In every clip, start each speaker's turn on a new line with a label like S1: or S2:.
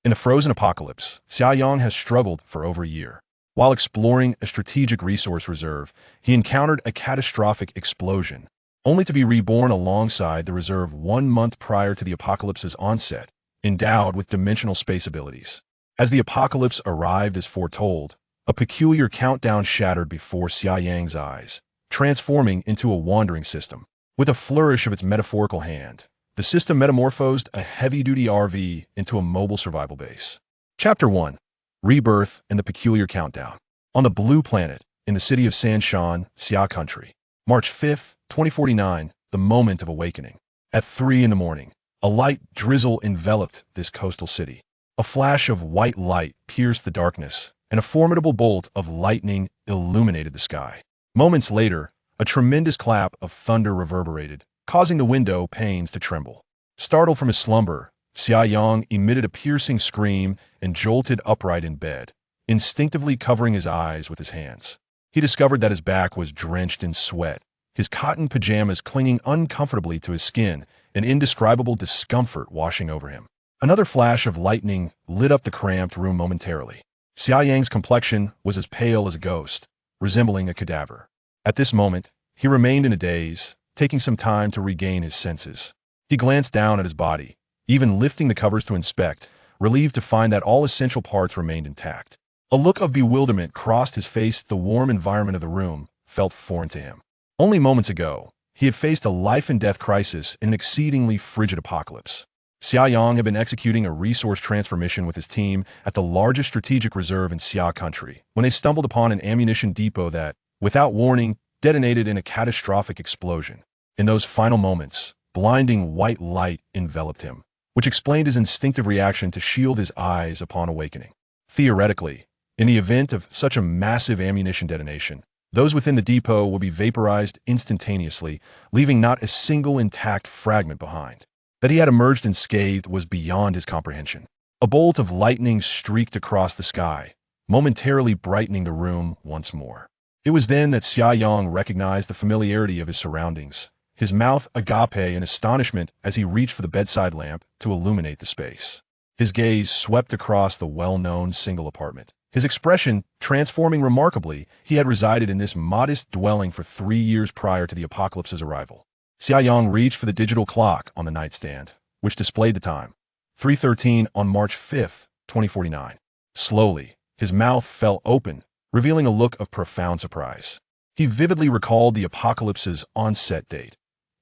S1: In the frozen apocalypse, Xia Yang has struggled for over a year. While exploring a strategic resource reserve, he encountered a catastrophic explosion, only to be reborn alongside the reserve 1 month prior to the apocalypse's onset, endowed with dimensional space abilities. As the apocalypse arrived as foretold, a peculiar countdown shattered before Xia Yang's eyes, transforming into a wandering system. With a flourish of its metaphorical hand, the system metamorphosed a heavy-duty RV into a mobile survival base. Chapter 1. Rebirth and the Peculiar Countdown. On the Blue Planet, in the city of Sanshan, Xia Country. March 5, 2049, the moment of awakening. At 3 in the morning, a light drizzle enveloped this coastal city. A flash of white light pierced the darkness, and a formidable bolt of lightning illuminated the sky. Moments later, a tremendous clap of thunder reverberated, causing the window panes to tremble. Startled from his slumber, Xia Yang emitted a piercing scream and jolted upright in bed, instinctively covering his eyes with his hands. He discovered that his back was drenched in sweat, his cotton pajamas clinging uncomfortably to his skin, an indescribable discomfort washing over him. Another flash of lightning lit up the cramped room momentarily. Xia Yang's complexion was as pale as a ghost, resembling a cadaver. At this moment, he remained in a daze, taking some time to regain his senses. He glanced down at his body, even lifting the covers to inspect, relieved to find that all essential parts remained intact. A look of bewilderment crossed his face. The warm environment of the room felt foreign to him. Only moments ago, he had faced a life-and-death crisis in an exceedingly frigid apocalypse. Xia Yang had been executing a resource transfer mission with his team at the largest strategic reserve in Xia Country when they stumbled upon an ammunition depot that, without warning, detonated in a catastrophic explosion. In those final moments, blinding white light enveloped him, which explained his instinctive reaction to shield his eyes upon awakening. Theoretically, in the event of such a massive ammunition detonation, those within the depot will be vaporized instantaneously, leaving not a single intact fragment behind. That he had emerged unscathed was beyond his comprehension. A bolt of lightning streaked across the sky, momentarily brightening the room once more. It was then that Xia Yang recognized the familiarity of his surroundings, his mouth agape in astonishment as he reached for the bedside lamp to illuminate the space. His gaze swept across the well-known single apartment, his expression transforming remarkably. He had resided in this modest dwelling for 3 years prior to the apocalypse's arrival. Xia Yang reached for the digital clock on the nightstand, which displayed the time, 3:13 on March 5, 2049. Slowly, his mouth fell open, revealing a look of profound surprise. He vividly recalled the apocalypse's onset date,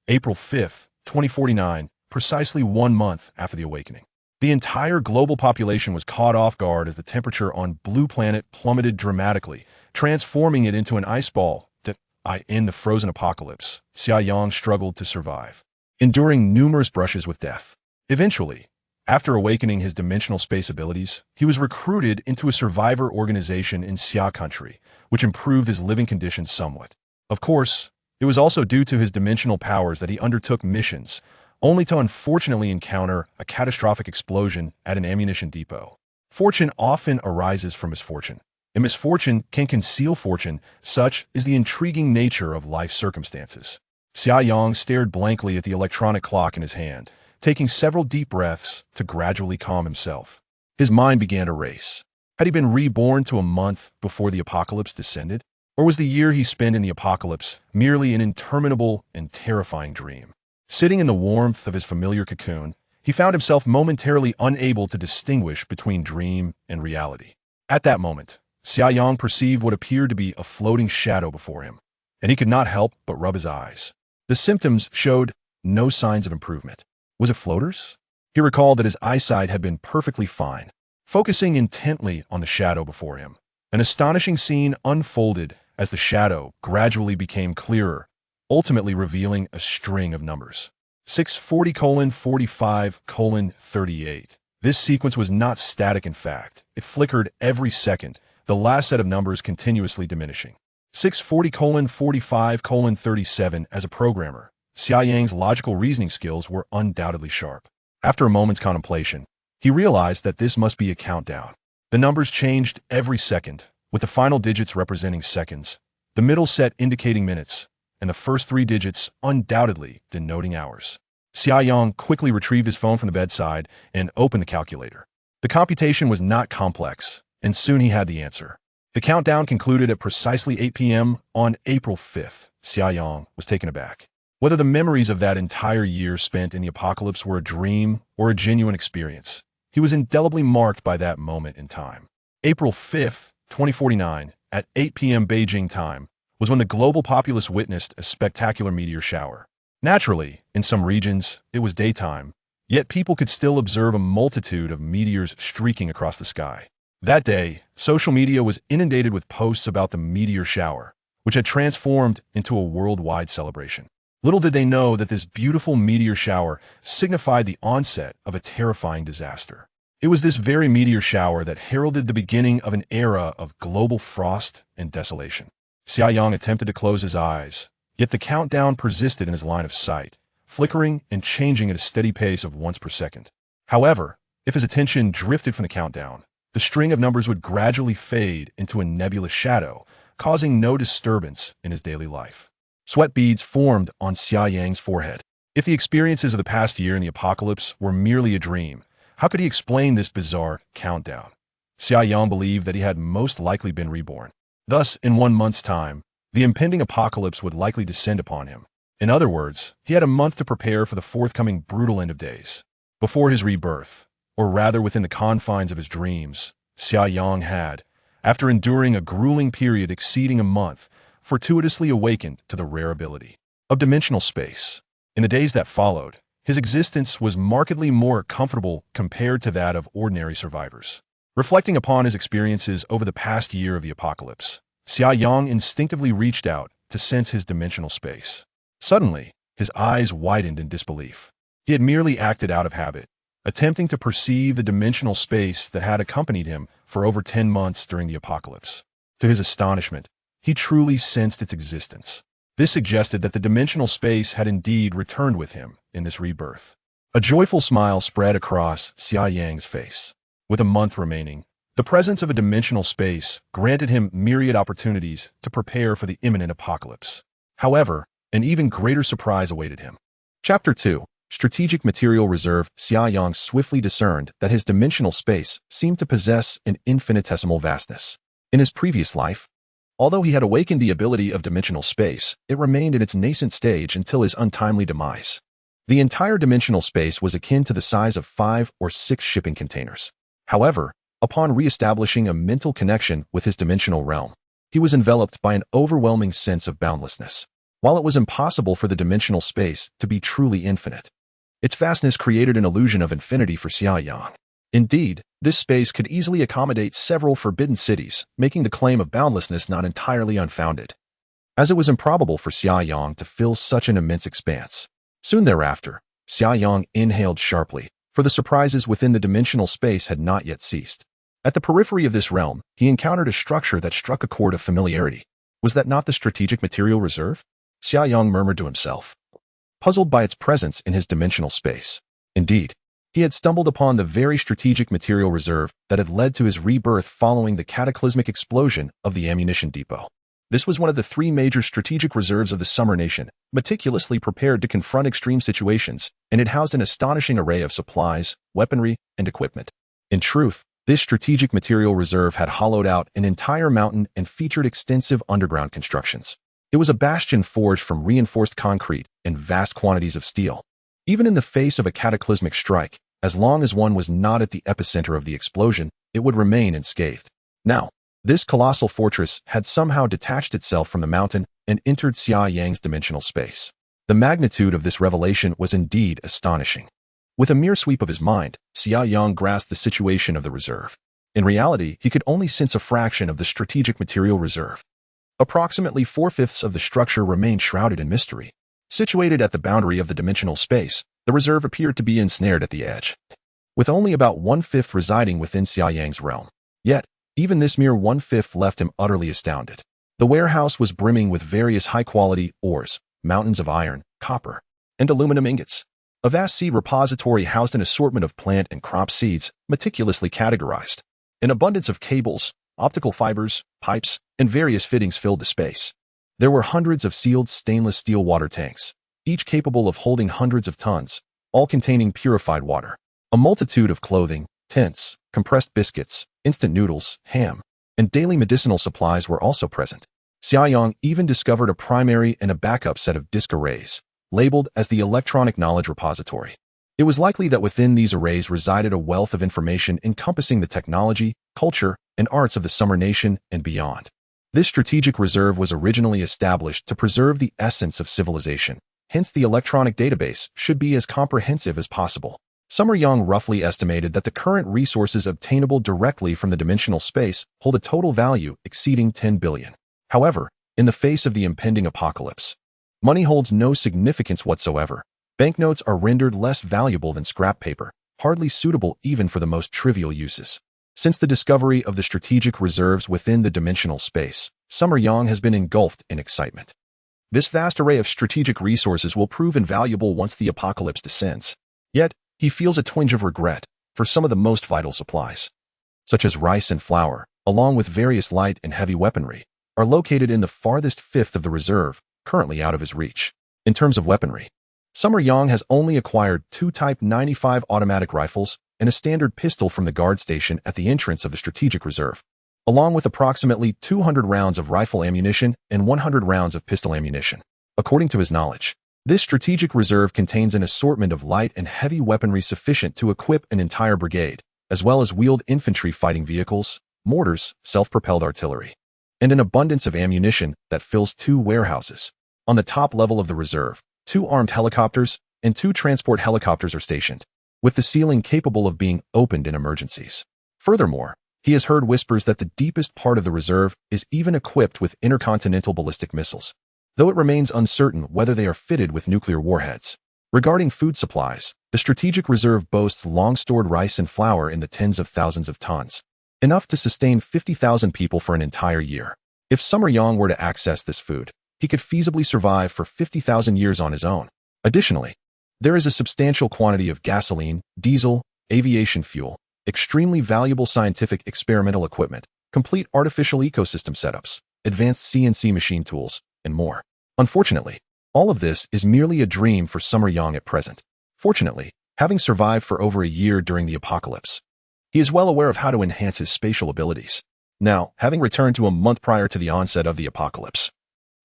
S1: April 5, 2049, precisely 1 month after the awakening. The entire global population was caught off guard as the temperature on Blue Planet plummeted dramatically, transforming it into an ice ball. In the frozen apocalypse, Xia Yang struggled to survive, enduring numerous brushes with death. Eventually, after awakening his dimensional space abilities, he was recruited into a survivor organization in Xia Country, which improved his living conditions somewhat. Of course, it was also due to his dimensional powers that he undertook missions, only to unfortunately encounter a catastrophic explosion at an ammunition depot. Fortune often arises from misfortune, and misfortune can conceal fortune. Such is the intriguing nature of life circumstances. Xia Yang stared blankly at the electronic clock in his hand, taking several deep breaths to gradually calm himself. His mind began to race. Had he been reborn to a month before the apocalypse descended? Or was the year he spent in the apocalypse merely an interminable and terrifying dream? Sitting in the warmth of his familiar cocoon, he found himself momentarily unable to distinguish between dream and reality. At that moment, Xia Yang perceived what appeared to be a floating shadow before him, and he could not help but rub his eyes. The symptoms showed no signs of improvement. Was it floaters? He recalled that his eyesight had been perfectly fine. Focusing intently on the shadow before him, an astonishing scene unfolded as the shadow gradually became clearer, ultimately revealing a string of numbers. 640:45:38. This sequence was not static. In fact, it flickered every second, the last set of numbers continuously diminishing. 640:45:37. As a programmer, Xia Yang's logical reasoning skills were undoubtedly sharp. After a moment's contemplation, he realized that this must be a countdown. The numbers changed every second, with the final digits representing seconds, the middle set indicating minutes, and the first 3 digits undoubtedly denoting hours. Xia Yang quickly retrieved his phone from the bedside and opened the calculator. The computation was not complex, and soon he had the answer. The countdown concluded at precisely 8 p.m. on April 5th. Xia Yang was taken aback. Whether the memories of that entire year spent in the apocalypse were a dream or a genuine experience, he was indelibly marked by that moment in time. April 5th, 2049, at 8 p.m. Beijing time, was when the global populace witnessed a spectacular meteor shower. Naturally, in some regions, it was daytime, yet people could still observe a multitude of meteors streaking across the sky. That day, social media was inundated with posts about the meteor shower, which had transformed into a worldwide celebration. Little did they know that this beautiful meteor shower signified the onset of a terrifying disaster. It was this very meteor shower that heralded the beginning of an era of global frost and desolation. Xia Yang attempted to close his eyes, yet the countdown persisted in his line of sight, flickering and changing at a steady pace of once per second. However, if his attention drifted from the countdown, the string of numbers would gradually fade into a nebulous shadow, causing no disturbance in his daily life. Sweat beads formed on Xia Yang's forehead. If the experiences of the past year in the apocalypse were merely a dream, how could he explain this bizarre countdown? Xia Yang believed that he had most likely been reborn. Thus, in 1 month's time, the impending apocalypse would likely descend upon him. In other words, he had a month to prepare for the forthcoming brutal end of days. Before his rebirth, or rather within the confines of his dreams, Xia Yang had, after enduring a grueling period exceeding a month, fortuitously awakened to the rare ability of dimensional space. In the days that followed, his existence was markedly more comfortable compared to that of ordinary survivors. Reflecting upon his experiences over the past year of the apocalypse, Xia Yang instinctively reached out to sense his dimensional space. Suddenly, his eyes widened in disbelief. He had merely acted out of habit, attempting to perceive the dimensional space that had accompanied him for over 10 months during the apocalypse. To his astonishment, he truly sensed its existence. This suggested that the dimensional space had indeed returned with him in this rebirth. A joyful smile spread across Xia Yang's face. With a month remaining, the presence of a dimensional space granted him myriad opportunities to prepare for the imminent apocalypse. However, an even greater surprise awaited him. Chapter 2. Strategic Material Reserve. Xia Yang swiftly discerned that his dimensional space seemed to possess an infinitesimal vastness. In his previous life, although he had awakened the ability of dimensional space, it remained in its nascent stage until his untimely demise. The entire dimensional space was akin to the size of 5 or 6 shipping containers. However, upon re-establishing a mental connection with his dimensional realm, he was enveloped by an overwhelming sense of boundlessness. While it was impossible for the dimensional space to be truly infinite, its vastness created an illusion of infinity for Xia Yang. Indeed, this space could easily accommodate several forbidden cities, making the claim of boundlessness not entirely unfounded, as it was improbable for Xia Yang to fill such an immense expanse. Soon thereafter, Xia Yang inhaled sharply, for the surprises within the dimensional space had not yet ceased. At the periphery of this realm, he encountered a structure that struck a chord of familiarity. Was that not the strategic material reserve? Xia Yang murmured to himself, puzzled by its presence in his dimensional space. Indeed, he had stumbled upon the very strategic material reserve that had led to his rebirth following the cataclysmic explosion of the ammunition depot. This was one of the 3 major strategic reserves of the Summer Nation, meticulously prepared to confront extreme situations, and it housed an astonishing array of supplies, weaponry, and equipment. In truth, this strategic material reserve had hollowed out an entire mountain and featured extensive underground constructions. It was a bastion forged from reinforced concrete and vast quantities of steel. Even in the face of a cataclysmic strike, as long as one was not at the epicenter of the explosion, it would remain unscathed. Now, this colossal fortress had somehow detached itself from the mountain and entered Xia Yang's dimensional space. The magnitude of this revelation was indeed astonishing. With a mere sweep of his mind, Xia Yang grasped the situation of the reserve. In reality, he could only sense a fraction of the strategic material reserve. Approximately 4/5 of the structure remained shrouded in mystery. Situated at the boundary of the dimensional space, the reserve appeared to be ensnared at the edge, with only about 1/5 residing within Xia Yang's realm. Yet, even this mere 1/5 left him utterly astounded. The warehouse was brimming with various high-quality ores, mountains of iron, copper, and aluminum ingots. A vast seed repository housed an assortment of plant and crop seeds, meticulously categorized. An abundance of cables, optical fibers, pipes, and various fittings filled the space. There were hundreds of sealed stainless steel water tanks, each capable of holding hundreds of tons, all containing purified water. A multitude of clothing, Tents, compressed biscuits, instant noodles, ham, and daily medicinal supplies were also present. Xia Yang even discovered a primary and a backup set of disk arrays, labeled as the Electronic Knowledge Repository. It was likely that within these arrays resided a wealth of information encompassing the technology, culture, and arts of the Summer Nation and beyond. This strategic reserve was originally established to preserve the essence of civilization. Hence, the electronic database should be as comprehensive as possible. Summer Yang roughly estimated that the current resources obtainable directly from the dimensional space hold a total value exceeding 10 billion. However, in the face of the impending apocalypse, money holds no significance whatsoever. Banknotes are rendered less valuable than scrap paper, hardly suitable even for the most trivial uses. Since the discovery of the strategic reserves within the dimensional space, Summer Yang has been engulfed in excitement. This vast array of strategic resources will prove invaluable once the apocalypse descends. Yet, he feels a twinge of regret for some of the most vital supplies, such as rice and flour, along with various light and heavy weaponry, are located in the farthest fifth of the reserve, currently out of his reach. In terms of weaponry, Summer Yang has only acquired 2 Type 95 automatic rifles and a standard pistol from the guard station at the entrance of the strategic reserve, along with approximately 200 rounds of rifle ammunition and 100 rounds of pistol ammunition. According to his knowledge, this strategic reserve contains an assortment of light and heavy weaponry sufficient to equip an entire brigade, as well as wheeled infantry fighting vehicles, mortars, self-propelled artillery, and an abundance of ammunition that fills 2 warehouses. On the top level of the reserve, 2 armed helicopters and 2 transport helicopters are stationed, with the ceiling capable of being opened in emergencies. Furthermore, he has heard whispers that the deepest part of the reserve is even equipped with intercontinental ballistic missiles, though it remains uncertain whether they are fitted with nuclear warheads. Regarding food supplies, the strategic reserve boasts long-stored rice and flour in the tens of thousands of tons, enough to sustain 50,000 people for an entire year. If Summer Yang were to access this food, he could feasibly survive for 50,000 years on his own. Additionally, there is a substantial quantity of gasoline, diesel, aviation fuel, extremely valuable scientific experimental equipment, complete artificial ecosystem setups, advanced CNC machine tools, and more. Unfortunately, all of this is merely a dream for Summer Yang at present. Fortunately, having survived for over a year during the apocalypse, he is well aware of how to enhance his spatial abilities. Now, having returned to a month prior to the onset of the apocalypse,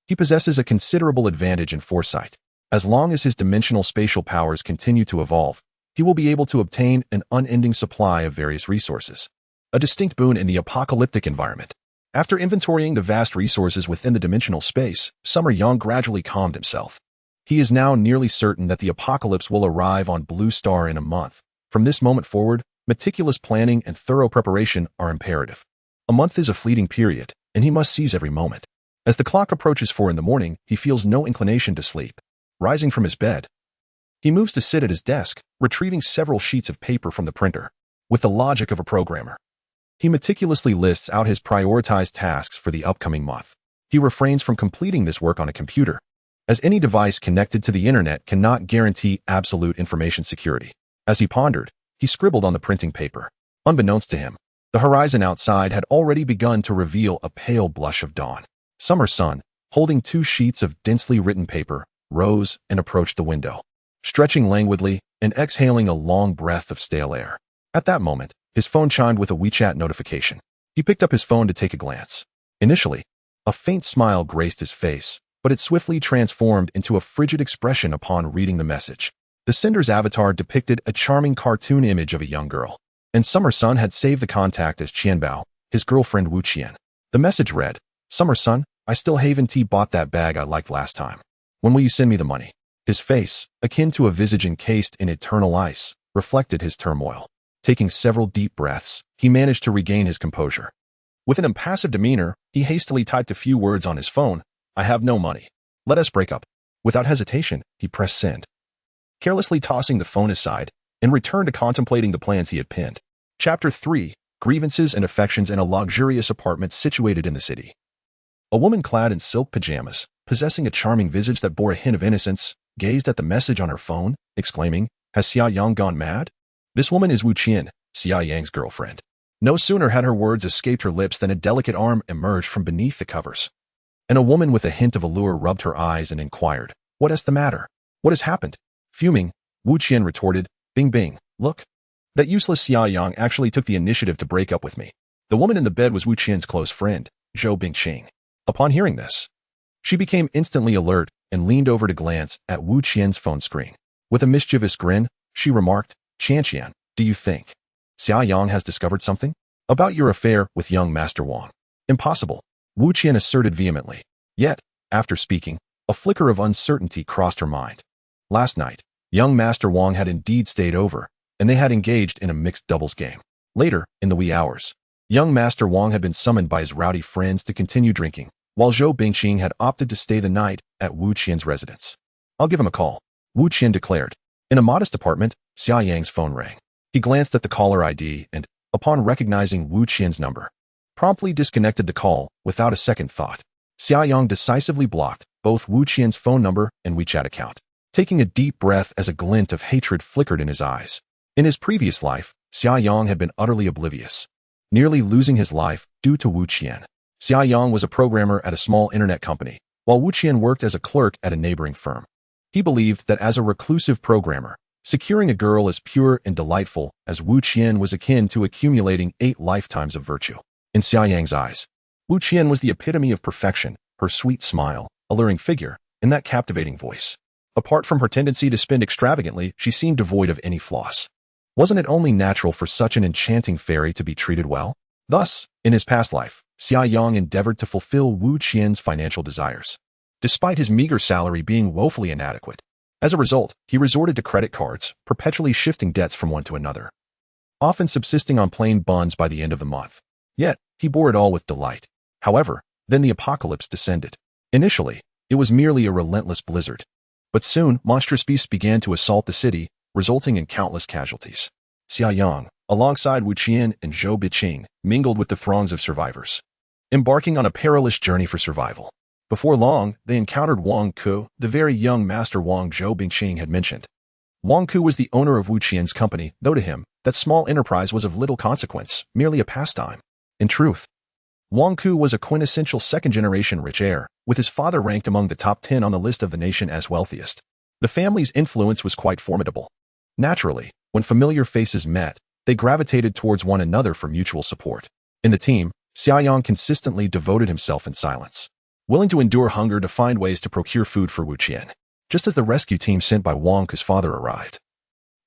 S1: he possesses a considerable advantage in foresight. As long as his dimensional spatial powers continue to evolve, he will be able to obtain an unending supply of various resources, a distinct boon in the apocalyptic environment. After inventorying the vast resources within the dimensional space, Summer Yang gradually calmed himself. He is now nearly certain that the apocalypse will arrive on Blue Star in a month. From this moment forward, meticulous planning and thorough preparation are imperative. A month is a fleeting period, and he must seize every moment. As the clock approaches 4 in the morning, he feels no inclination to sleep. Rising from his bed, he moves to sit at his desk, retrieving several sheets of paper from the printer. With the logic of a programmer, he meticulously lists out his prioritized tasks for the upcoming month. He refrains from completing this work on a computer, as any device connected to the internet cannot guarantee absolute information security. As he pondered, he scribbled on the printing paper. Unbeknownst to him, the horizon outside had already begun to reveal a pale blush of dawn. Summer Sun, holding 2 sheets of densely written paper, rose and approached the window, stretching languidly and exhaling a long breath of stale air. At that moment, his phone chimed with a WeChat notification. He picked up his phone to take a glance. Initially, a faint smile graced his face, but it swiftly transformed into a frigid expression upon reading the message. The sender's avatar depicted a charming cartoon image of a young girl, and Summer Sun had saved the contact as Qianbao, his girlfriend Wu Qian. The message read, "Summer Sun, I still haven't bought that bag I liked last time. When will you send me the money?" His face, akin to a visage encased in eternal ice, reflected his turmoil. Taking several deep breaths, he managed to regain his composure. With an impassive demeanor, he hastily typed a few words on his phone. "I have no money. Let us break up." Without hesitation, he pressed send, carelessly tossing the phone aside, and returned to contemplating the plans he had penned. Chapter 3: Grievances and Affections in a Luxurious Apartment Situated in the City. A woman clad in silk pajamas, possessing a charming visage that bore a hint of innocence, gazed at the message on her phone, exclaiming, "Has Xia Yang gone mad?" This woman is Wu Qian, Xia Yang's girlfriend. No sooner had her words escaped her lips than a delicate arm emerged from beneath the covers, and a woman with a hint of allure rubbed her eyes and inquired, "What is the matter? What has happened?" Fuming, Wu Qian retorted, "Bing bing, look. That useless Xia Yang actually took the initiative to break up with me. The woman in the bed was Wu Qian's close friend, Zhou Bingqing. Upon hearing this, she became instantly alert and leaned over to glance at Wu Qian's phone screen. With a mischievous grin, she remarked, "Qian, do you think Xia Yang has discovered something about your affair with young Master Wang?" "Impossible," Wu Qian asserted vehemently. Yet, after speaking, a flicker of uncertainty crossed her mind. Last night, young Master Wang had indeed stayed over, and they had engaged in a mixed doubles game. Later, in the wee hours, young Master Wang had been summoned by his rowdy friends to continue drinking, while Zhou Bingqing had opted to stay the night at Wu Qian's residence. "I'll give him a call," Wu Qian declared. In a modest apartment, Xia Yang's phone rang. He glanced at the caller ID and, upon recognizing Wu Qian's number, promptly disconnected the call without a second thought. Xia Yang decisively blocked both Wu Qian's phone number and WeChat account, taking a deep breath as a glint of hatred flickered in his eyes. In his previous life, Xia Yang had been utterly oblivious, nearly losing his life due to Wu Qian. Xia Yang was a programmer at a small internet company, while Wu Qian worked as a clerk at a neighboring firm. He believed that as a reclusive programmer, securing a girl as pure and delightful as Wu Qian was akin to accumulating 8 lifetimes of virtue. In Xia Yang's eyes, Wu Qian was the epitome of perfection, her sweet smile, alluring figure, and that captivating voice. Apart from her tendency to spend extravagantly, she seemed devoid of any flaws. Wasn't it only natural for such an enchanting fairy to be treated well? Thus, in his past life, Xia Yang endeavored to fulfill Wu Qian's financial desires, despite his meager salary being woefully inadequate. As a result, he resorted to credit cards, perpetually shifting debts from one to another, often subsisting on plain buns by the end of the month. Yet, he bore it all with delight. However, then the apocalypse descended. Initially, it was merely a relentless blizzard. But soon, monstrous beasts began to assault the city, resulting in countless casualties. Xia Yang, alongside Wu Qian and Zhou Bingqing, mingled with the throngs of survivors, embarking on a perilous journey for survival. Before long, they encountered Wang Ku, the very young Master Wang Zhou Bingqing had mentioned. Wang Ku was the owner of Wu Qian's company, though to him, that small enterprise was of little consequence, merely a pastime. In truth, Wang Ku was a quintessential second-generation rich heir, with his father ranked among the top 10 on the list of the nation as wealthiest. The family's influence was quite formidable. Naturally, when familiar faces met, they gravitated towards one another for mutual support. In the team, Xia Yang consistently devoted himself in silence, willing to endure hunger to find ways to procure food for Wu Qian. Just as the rescue team sent by Wang Ku's father arrived,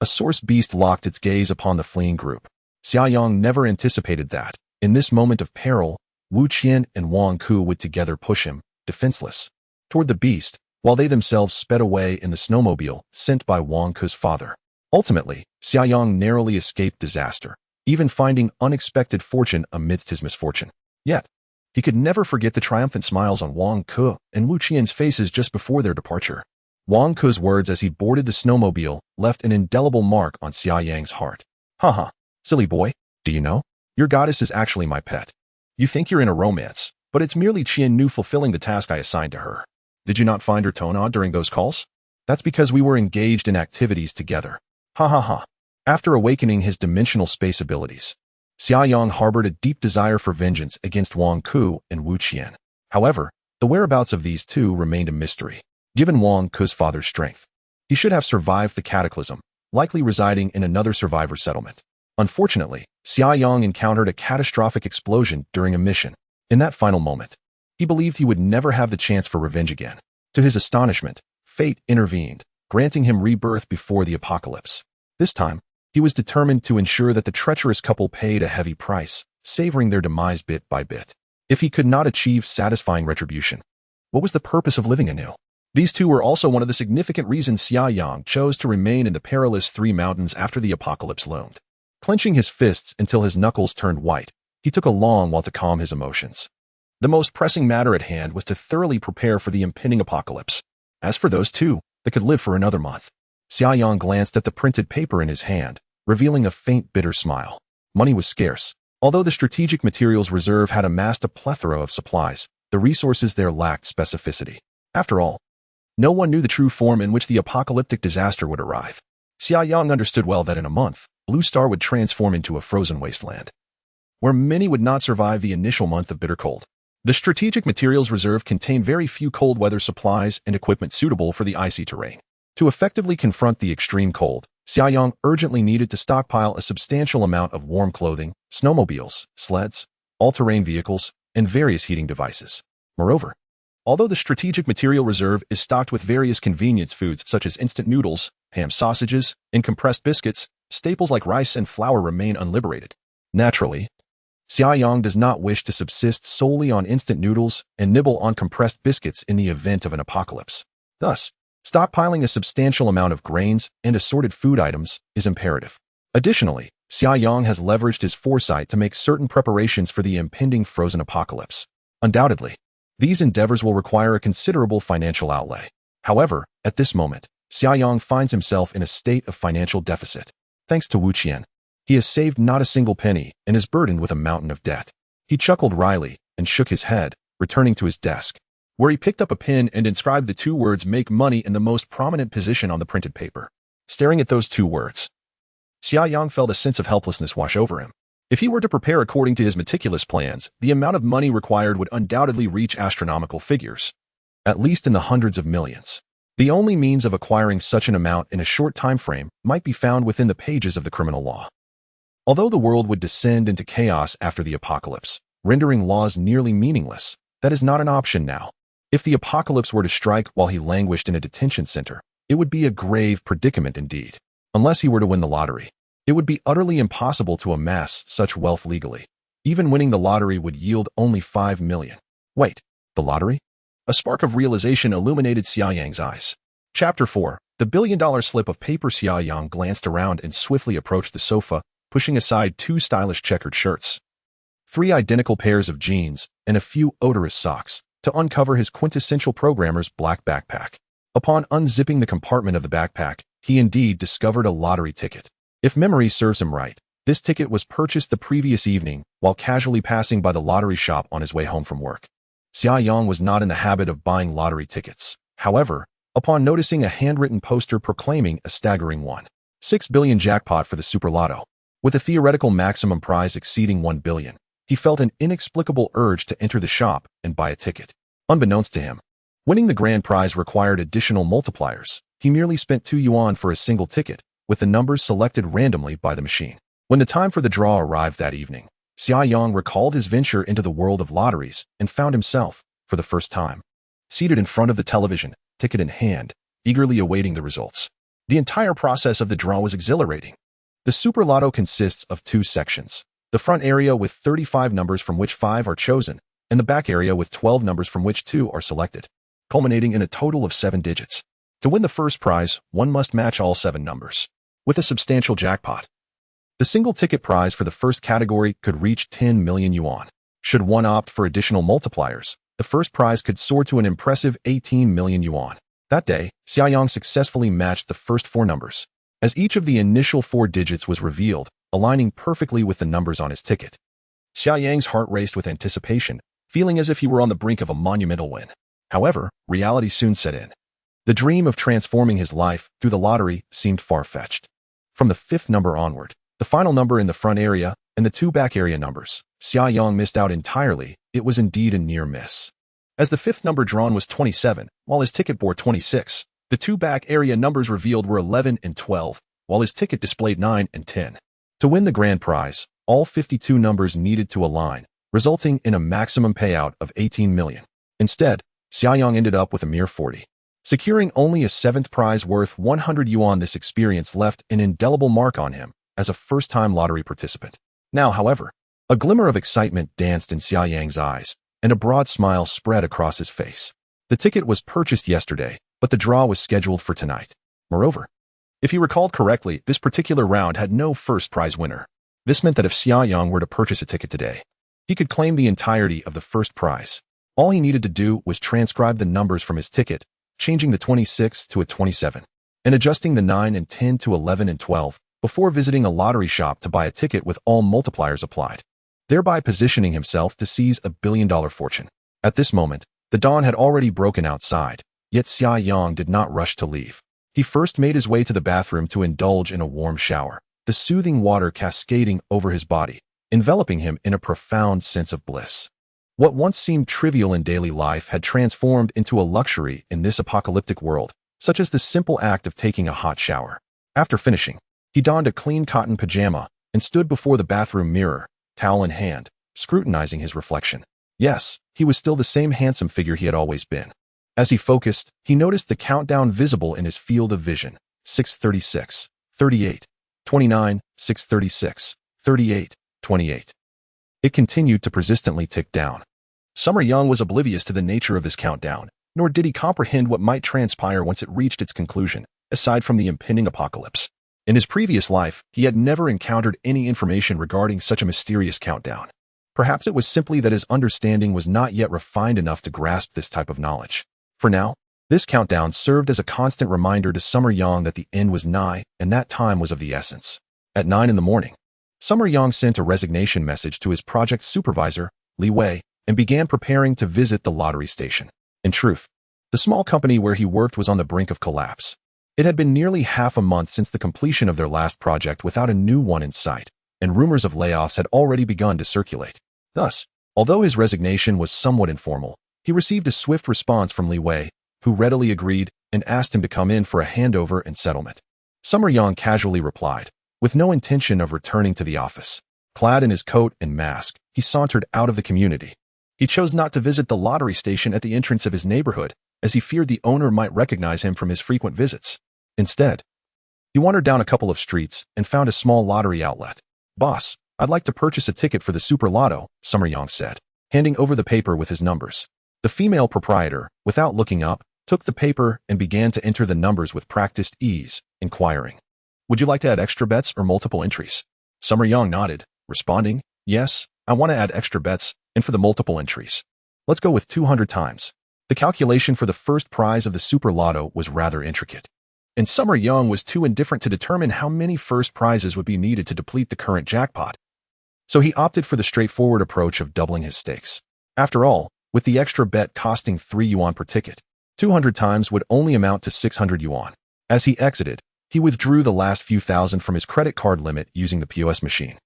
S1: a source beast locked its gaze upon the fleeing group. Xia Yang never anticipated that, in this moment of peril, Wu Qian and Wang Ku would together push him, defenseless, toward the beast, while they themselves sped away in the snowmobile sent by Wang Ku's father. Ultimately, Xia Yang narrowly escaped disaster, even finding unexpected fortune amidst his misfortune. Yet, he could never forget the triumphant smiles on Wang Ku and Wu Qian's faces just before their departure. Wang Ku's words as he boarded the snowmobile left an indelible mark on Xia Yang's heart. "Haha, silly boy, do you know? Your goddess is actually my pet. You think you're in a romance, but it's merely Qian Nu fulfilling the task I assigned to her. Did you not find her tone odd during those calls? That's because we were engaged in activities together. Ha ha ha." After awakening his dimensional space abilities, Xia Yang harbored a deep desire for vengeance against Wang Ku and Wu Qian. However, the whereabouts of these two remained a mystery. Given Wang Ku's father's strength, he should have survived the cataclysm, likely residing in another survivor settlement. Unfortunately, Xia Yang encountered a catastrophic explosion during a mission. In that final moment, he believed he would never have the chance for revenge again. To his astonishment, fate intervened, granting him rebirth before the apocalypse. This time, he was determined to ensure that the treacherous couple paid a heavy price, savoring their demise bit by bit. If he could not achieve satisfying retribution, what was the purpose of living anew? These two were also one of the significant reasons Xia Yang chose to remain in the perilous Three Mountains after the apocalypse loomed. Clenching his fists until his knuckles turned white, he took a long while to calm his emotions. The most pressing matter at hand was to thoroughly prepare for the impending apocalypse. As for those two, they could live for another month. Xia Yang glanced at the printed paper in his hand, revealing a faint bitter smile. Money was scarce. Although the Strategic Materials Reserve had amassed a plethora of supplies, the resources there lacked specificity. After all, no one knew the true form in which the apocalyptic disaster would arrive. Xia Yang understood well that in a month, Blue Star would transform into a frozen wasteland, where many would not survive the initial month of bitter cold. The Strategic Materials Reserve contained very few cold weather supplies and equipment suitable for the icy terrain. To effectively confront the extreme cold, Xia Yang urgently needed to stockpile a substantial amount of warm clothing, snowmobiles, sleds, all-terrain vehicles, and various heating devices. Moreover, although the strategic material reserve is stocked with various convenience foods such as instant noodles, ham sausages, and compressed biscuits, staples like rice and flour remain unliberated. Naturally, Xia Yang does not wish to subsist solely on instant noodles and nibble on compressed biscuits in the event of an apocalypse. Thus, stockpiling a substantial amount of grains and assorted food items is imperative. Additionally, Xia Yang has leveraged his foresight to make certain preparations for the impending frozen apocalypse. Undoubtedly, these endeavors will require a considerable financial outlay. However, at this moment, Xia Yang finds himself in a state of financial deficit. Thanks to Wu Qian, he has saved not a single penny and is burdened with a mountain of debt. He chuckled wryly and shook his head, returning to his desk, where he picked up a pen and inscribed the two words "make money" in the most prominent position on the printed paper. Staring at those two words, Xia Yang felt a sense of helplessness wash over him. If he were to prepare according to his meticulous plans, the amount of money required would undoubtedly reach astronomical figures, at least in the hundreds of millions. The only means of acquiring such an amount in a short time frame might be found within the pages of the criminal law. Although the world would descend into chaos after the apocalypse, rendering laws nearly meaningless, that is not an option now. If the apocalypse were to strike while he languished in a detention center, it would be a grave predicament indeed. Unless he were to win the lottery, it would be utterly impossible to amass such wealth legally. Even winning the lottery would yield only 5 million. Wait, the lottery? A spark of realization illuminated Xia Yang's eyes. Chapter 4. The billion-dollar slip of paper. Xia Yang glanced around and swiftly approached the sofa, pushing aside 2 stylish checkered shirts, 3 identical pairs of jeans, and a few odorous socks, to uncover his quintessential programmer's black backpack. Upon unzipping the compartment of the backpack, he indeed discovered a lottery ticket. If memory serves him right, this ticket was purchased the previous evening while casually passing by the lottery shop on his way home from work. Xia Yang was not in the habit of buying lottery tickets. However, upon noticing a handwritten poster proclaiming a staggering 1.6 billion jackpot for the Super Lotto, with a theoretical maximum prize exceeding 1 billion, he felt an inexplicable urge to enter the shop and buy a ticket. Unbeknownst to him, winning the grand prize required additional multipliers. He merely spent 2 yuan for a single ticket, with the numbers selected randomly by the machine. When the time for the draw arrived that evening, Xia Yang recalled his venture into the world of lotteries and found himself, for the first time, seated in front of the television, ticket in hand, eagerly awaiting the results. The entire process of the draw was exhilarating. The Super Lotto consists of 2 sections, the front area with 35 numbers from which 5 are chosen, and the back area with 12 numbers from which 2 are selected, culminating in a total of 7 digits. To win the first prize, one must match all 7 numbers, with a substantial jackpot. The single ticket prize for the first category could reach 10 million yuan. Should one opt for additional multipliers, the first prize could soar to an impressive 18 million yuan. That day, Xia Yang successfully matched the first 4 numbers, as each of the initial 4 digits was revealed, aligning perfectly with the numbers on his ticket. Xia Yang's heart raced with anticipation, feeling as if he were on the brink of a monumental win. However, reality soon set in. The dream of transforming his life through the lottery seemed far-fetched. From the 5th number onward, the final number in the front area and the 2 back area numbers, Xia Yang missed out entirely. It was indeed a near miss. As the 5th number drawn was 27, while his ticket bore 26, the 2 back area numbers revealed were 11 and 12, while his ticket displayed 9 and 10. To win the grand prize, all 52 numbers needed to align, resulting in a maximum payout of 18 million. Instead, Xia Yang ended up with a mere 40. Securing only a 7th prize worth 100 yuan, this experience left an indelible mark on him as a first-time lottery participant. Now, however, a glimmer of excitement danced in Xia Yang's eyes, and a broad smile spread across his face. The ticket was purchased yesterday, but the draw was scheduled for tonight. Moreover, if he recalled correctly, this particular round had no first prize winner. This meant that if Xia Yang were to purchase a ticket today, he could claim the entirety of the first prize. All he needed to do was transcribe the numbers from his ticket, changing the 26 to a 27, and adjusting the 9 and 10 to 11 and 12, before visiting a lottery shop to buy a ticket with all multipliers applied, thereby positioning himself to seize a billion-dollar fortune. At this moment, the dawn had already broken outside, yet Xia Yang did not rush to leave. He first made his way to the bathroom to indulge in a warm shower, the soothing water cascading over his body, enveloping him in a profound sense of bliss. What once seemed trivial in daily life had transformed into a luxury in this apocalyptic world, such as the simple act of taking a hot shower. After finishing, he donned a clean cotton pajama and stood before the bathroom mirror, towel in hand, scrutinizing his reflection. Yes, he was still the same handsome figure he had always been. As he focused, he noticed the countdown visible in his field of vision. 6:36, 38, 29, 6:36, 38, 28. It continued to persistently tick down. Summer Young was oblivious to the nature of this countdown, nor did he comprehend what might transpire once it reached its conclusion, aside from the impending apocalypse. In his previous life, he had never encountered any information regarding such a mysterious countdown. Perhaps it was simply that his understanding was not yet refined enough to grasp this type of knowledge. For now, this countdown served as a constant reminder to Summer Young that the end was nigh and that time was of the essence. At 9 in the morning, Summer Young sent a resignation message to his project supervisor, Li Wei, and began preparing to visit the lottery station. In truth, the small company where he worked was on the brink of collapse. It had been nearly half a month since the completion of their last project without a new one in sight, and rumors of layoffs had already begun to circulate. Thus, although his resignation was somewhat informal, he received a swift response from Li Wei, who readily agreed and asked him to come in for a handover and settlement. Summer Young casually replied, with no intention of returning to the office. Clad in his coat and mask, he sauntered out of the community. He chose not to visit the lottery station at the entrance of his neighborhood, as he feared the owner might recognize him from his frequent visits. Instead, he wandered down a couple of streets and found a small lottery outlet. "Boss, I'd like to purchase a ticket for the Super Lotto," Summer Young said, handing over the paper with his numbers. The female proprietor, without looking up, took the paper and began to enter the numbers with practiced ease, inquiring, "Would you like to add extra bets or multiple entries?" Summer Young nodded, responding, "Yes, I want to add extra bets, and for the multiple entries, let's go with 200 times. The calculation for the first prize of the Super Lotto was rather intricate, and Summer Young was too indifferent to determine how many first prizes would be needed to deplete the current jackpot. So he opted for the straightforward approach of doubling his stakes. After all, with the extra bet costing 3 yuan per ticket, 200 times would only amount to 600 yuan. As he exited, he withdrew the last few thousand from his credit card limit using the POS machine.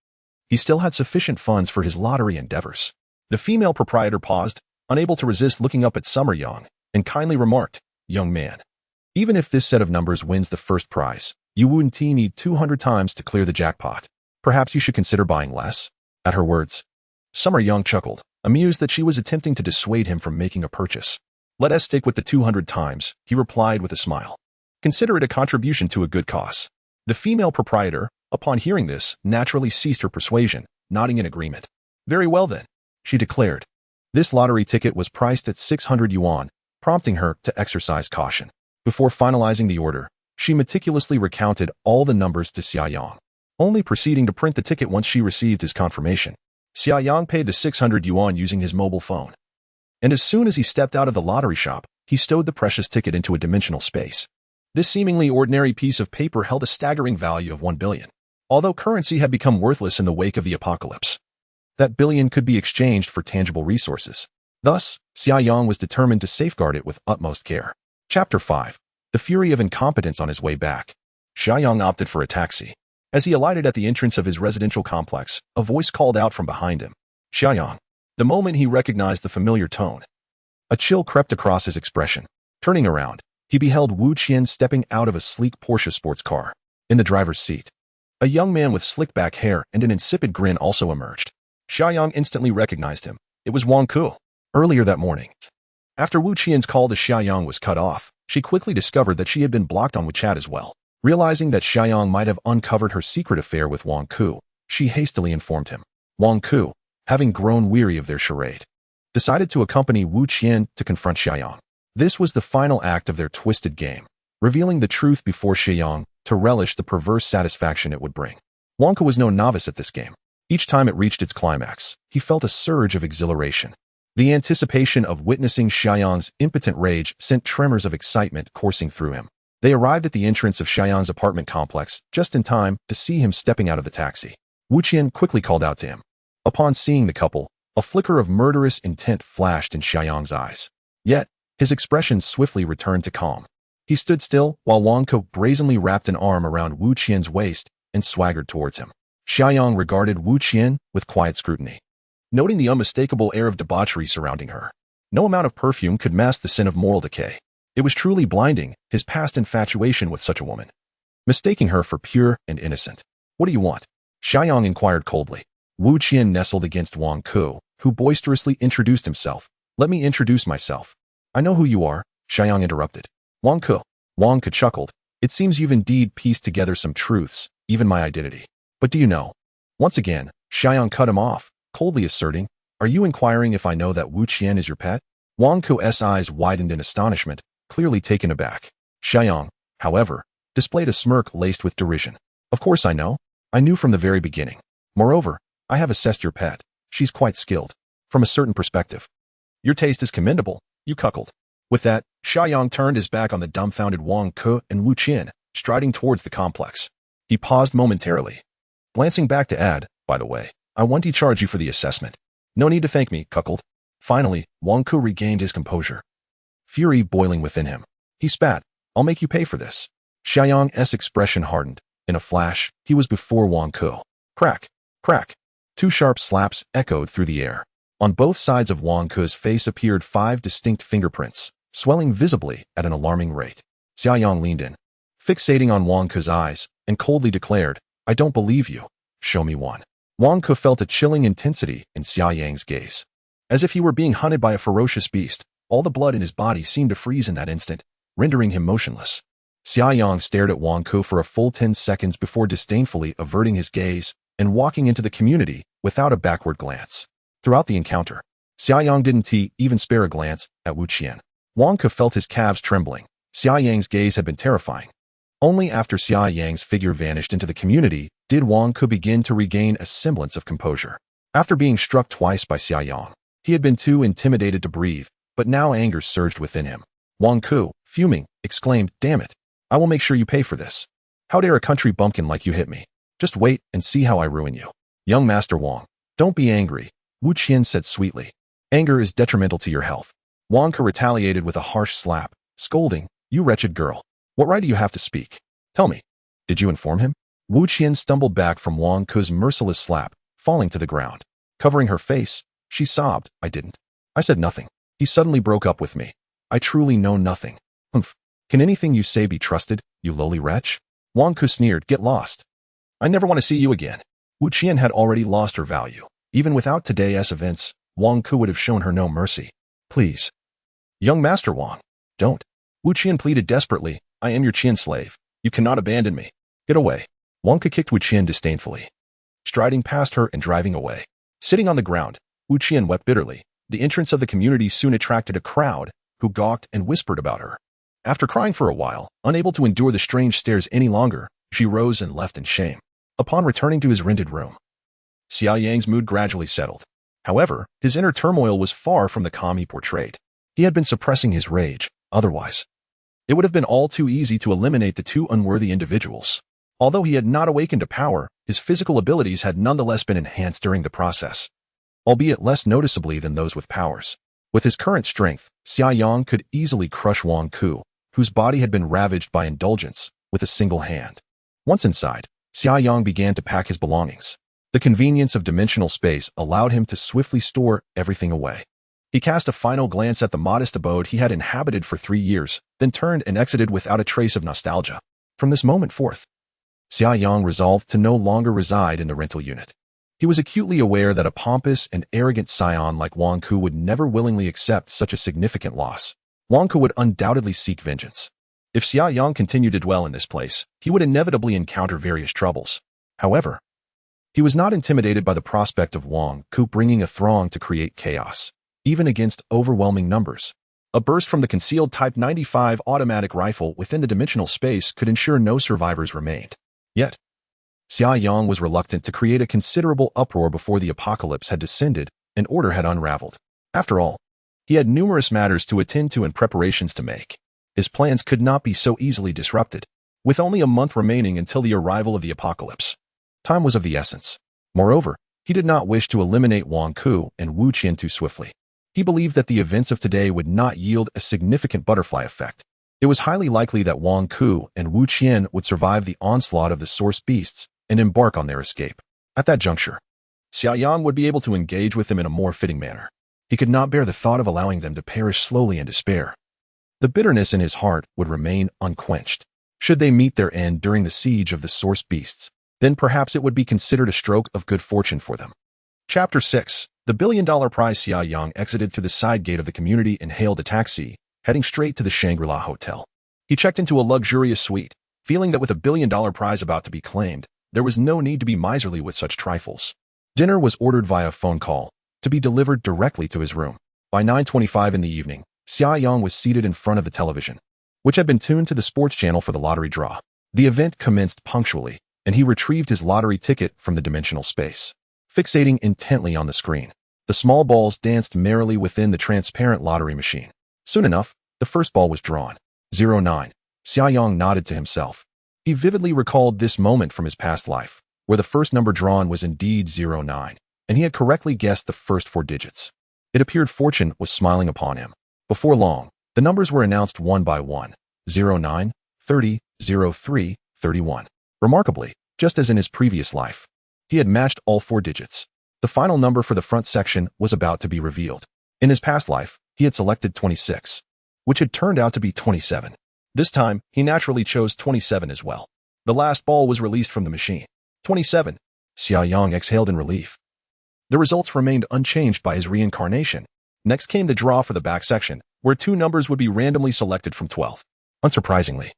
S1: He still had sufficient funds for his lottery endeavors. The female proprietor paused, unable to resist looking up at Summer Young, and kindly remarked, "Young man, even if this set of numbers wins the first prize, you wouldn't need 200 times to clear the jackpot. Perhaps you should consider buying less." At her words, Summer Young chuckled, amused that she was attempting to dissuade him from making a purchase. "Let us stick with the 200 times," he replied with a smile. "Consider it a contribution to a good cause." The female proprietor, upon hearing this, naturally ceased her persuasion, nodding in agreement. "Very well then," she declared. This lottery ticket was priced at 600 yuan, prompting her to exercise caution. Before finalizing the order, she meticulously recounted all the numbers to Xia Yang, only proceeding to print the ticket once she received his confirmation. Xia Yang paid the 600 yuan using his mobile phone. And as soon as he stepped out of the lottery shop, he stowed the precious ticket into a dimensional space. This seemingly ordinary piece of paper held a staggering value of 1 billion. Although currency had become worthless in the wake of the apocalypse, that billion could be exchanged for tangible resources. Thus, Xia Yang was determined to safeguard it with utmost care. Chapter 5. The Fury of Incompetence on his way back. Xia Yang opted for a taxi. As he alighted at the entrance of his residential complex, a voice called out from behind him, "Xia Yang." The moment he recognized the familiar tone, a chill crept across his expression. Turning around, he beheld Wu Qian stepping out of a sleek Porsche sports car. In the driver's seat, a young man with slick-back hair and an insipid grin also emerged. Xia Yang instantly recognized him. It was Wang Ku. Earlier that morning, after Wu Qian's call to Xia Yang was cut off, she quickly discovered that she had been blocked on WeChat as well. Realizing that Xia Yang might have uncovered her secret affair with Wang Ku, she hastily informed him. Wang Ku, having grown weary of their charade, decided to accompany Wu Qian to confront Xia Yang. This was the final act of their twisted game, revealing the truth before Xia Yang to relish the perverse satisfaction it would bring. Wang Ku was no novice at this game. Each time it reached its climax, he felt a surge of exhilaration. The anticipation of witnessing Xia Yang's impotent rage sent tremors of excitement coursing through him. They arrived at the entrance of Xia Yang's apartment complex just in time to see him stepping out of the taxi. Wu Qian quickly called out to him. Upon seeing the couple, a flicker of murderous intent flashed in Xia Yang's eyes. Yet, his expression swiftly returned to calm. He stood still while Wang Ku brazenly wrapped an arm around Wu Qian's waist and swaggered towards him. Xia Yang regarded Wu Qian with quiet scrutiny, noting the unmistakable air of debauchery surrounding her. No amount of perfume could mask the sin of moral decay. It was truly blinding, his past infatuation with such a woman. mistaking her for pure and innocent. What do you want? Xia Yang inquired coldly. Wu Qian nestled against Wang Ku, who boisterously introduced himself. Let me introduce myself. I know who you are, Xia Yang interrupted. Wang Ku. Wang Ku chuckled. It seems you've indeed pieced together some truths, even my identity. But do you know? Once again, Xia Yang cut him off, coldly asserting, are you inquiring if I know that Wu Qian is your pet? Wang Ku's eyes widened in astonishment, clearly taken aback. Xia Yang, however, displayed a smirk laced with derision. Of course I know. I knew from the very beginning. Moreover, I have assessed your pet. She's quite skilled. From a certain perspective. Your taste is commendable, you cuckold. With that, Xia Yang turned his back on the dumbfounded Wang Ku and Wu Qian, striding towards the complex. He paused momentarily, glancing back to add, by the way, I want to charge you for the assessment. No need to thank me, cuckold. Finally, Wang Ku regained his composure. Fury boiling within him. He spat, I'll make you pay for this. Xia Yang's expression hardened. In a flash, he was before Wang Ku. Crack, crack. Two sharp slaps echoed through the air. On both sides of Wang Ku's face appeared 5 distinct fingerprints, swelling visibly at an alarming rate. Xia Yang leaned in, fixating on Wang Ku's eyes, and coldly declared, I don't believe you. Show me one. Wang Ku felt a chilling intensity in Xia Yang's gaze. As if he were being hunted by a ferocious beast, all the blood in his body seemed to freeze in that instant, rendering him motionless. Xia Yang stared at Wang Ku for a full 10 seconds before disdainfully averting his gaze and walking into the community without a backward glance. Throughout the encounter, Xia Yang didn't even spare a glance at Wu Qian. Wang Ku felt his calves trembling. Xia Yang's gaze had been terrifying. Only after Xia Yang's figure vanished into the community did Wang Ku begin to regain a semblance of composure. After being struck twice by Xia Yang, he had been too intimidated to breathe, but now anger surged within him. Wang Ku, fuming, exclaimed, damn it. I will make sure you pay for this. How dare a country bumpkin like you hit me? Just wait and see how I ruin you. Young Master Wang, don't be angry, Wu Qian said sweetly. Anger is detrimental to your health. Wang Ku retaliated with a harsh slap, scolding, you wretched girl. What right do you have to speak? Tell me, did you inform him? Wu Qian stumbled back from Wang Ku's merciless slap, falling to the ground. Covering her face, she sobbed, I didn't. I said nothing. He suddenly broke up with me. I truly know nothing. Humph. Can anything you say be trusted, you lowly wretch? Wang Ku sneered, get lost. I never want to see you again. Wu Qian had already lost her value. Even without today's events, Wang Ku would have shown her no mercy. Please. Young Master Wang, don't. Wu Qian pleaded desperately, I am your Qian slave. You cannot abandon me. Get away. Wang Ku kicked Wu Qian disdainfully, striding past her and driving away. Sitting on the ground, Wu Qian wept bitterly. The entrance of the community soon attracted a crowd who gawked and whispered about her. After crying for a while, unable to endure the strange stares any longer, she rose and left in shame. Upon returning to his rented room, Xia Yang's mood gradually settled. However, his inner turmoil was far from the calm he portrayed. He had been suppressing his rage, otherwise it would have been all too easy to eliminate the two unworthy individuals. Although he had not awakened to power, his physical abilities had nonetheless been enhanced during the process, albeit less noticeably than those with powers. With his current strength, Xia Yang could easily crush Wang Ku, whose body had been ravaged by indulgence, with a single hand. Once inside, Xia Yang began to pack his belongings. The convenience of dimensional space allowed him to swiftly store everything away. He cast a final glance at the modest abode he had inhabited for 3 years, then turned and exited without a trace of nostalgia. From this moment forth, Xia Yang resolved to no longer reside in the rental unit. He was acutely aware that a pompous and arrogant scion like Wang Ku would never willingly accept such a significant loss. Wang Ku would undoubtedly seek vengeance. If Xia Yang continued to dwell in this place, he would inevitably encounter various troubles. However, he was not intimidated by the prospect of Wang Ku bringing a throng to create chaos, even against overwhelming numbers. A burst from the concealed Type 95 automatic rifle within the dimensional space could ensure no survivors remained. Yet, Xia Yang was reluctant to create a considerable uproar before the apocalypse had descended and order had unraveled. After all, he had numerous matters to attend to and preparations to make. His plans could not be so easily disrupted. With only a month remaining until the arrival of the apocalypse, time was of the essence. Moreover, he did not wish to eliminate Wang Ku and Wu Qian too swiftly. He believed that the events of today would not yield a significant butterfly effect. It was highly likely that Wang Ku and Wu Qian would survive the onslaught of the source beasts and embark on their escape. At that juncture, Xia Yang would be able to engage with them in a more fitting manner. He could not bear the thought of allowing them to perish slowly in despair. The bitterness in his heart would remain unquenched. Should they meet their end during the siege of the source beasts, then perhaps it would be considered a stroke of good fortune for them. Chapter 6. The billion-dollar prize. Xia Yang exited through the side gate of the community and hailed a taxi, heading straight to the Shangri-La Hotel. He checked into a luxurious suite, feeling that with a billion-dollar prize about to be claimed, there was no need to be miserly with such trifles. Dinner was ordered via phone call, to be delivered directly to his room. By 9:25 in the evening, Xia Yang was seated in front of the television, which had been tuned to the sports channel for the lottery draw. The event commenced punctually, and he retrieved his lottery ticket from the dimensional space. Fixating intently on the screen, the small balls danced merrily within the transparent lottery machine. Soon enough, the first ball was drawn. 09. Xia Yang nodded to himself. He vividly recalled this moment from his past life, where the first number drawn was indeed 09, and he had correctly guessed the first 4 digits. It appeared fortune was smiling upon him. Before long, the numbers were announced one by one: 09, 30, 03, 31. Remarkably, just as in his previous life, he had matched all 4 digits. The final number for the front section was about to be revealed. In his past life, he had selected 26, which had turned out to be 27. This time, he naturally chose 27 as well. The last ball was released from the machine. 27. Xia Yang exhaled in relief. The results remained unchanged by his reincarnation. Next came the draw for the back section, where 2 numbers would be randomly selected from 12. Unsurprisingly,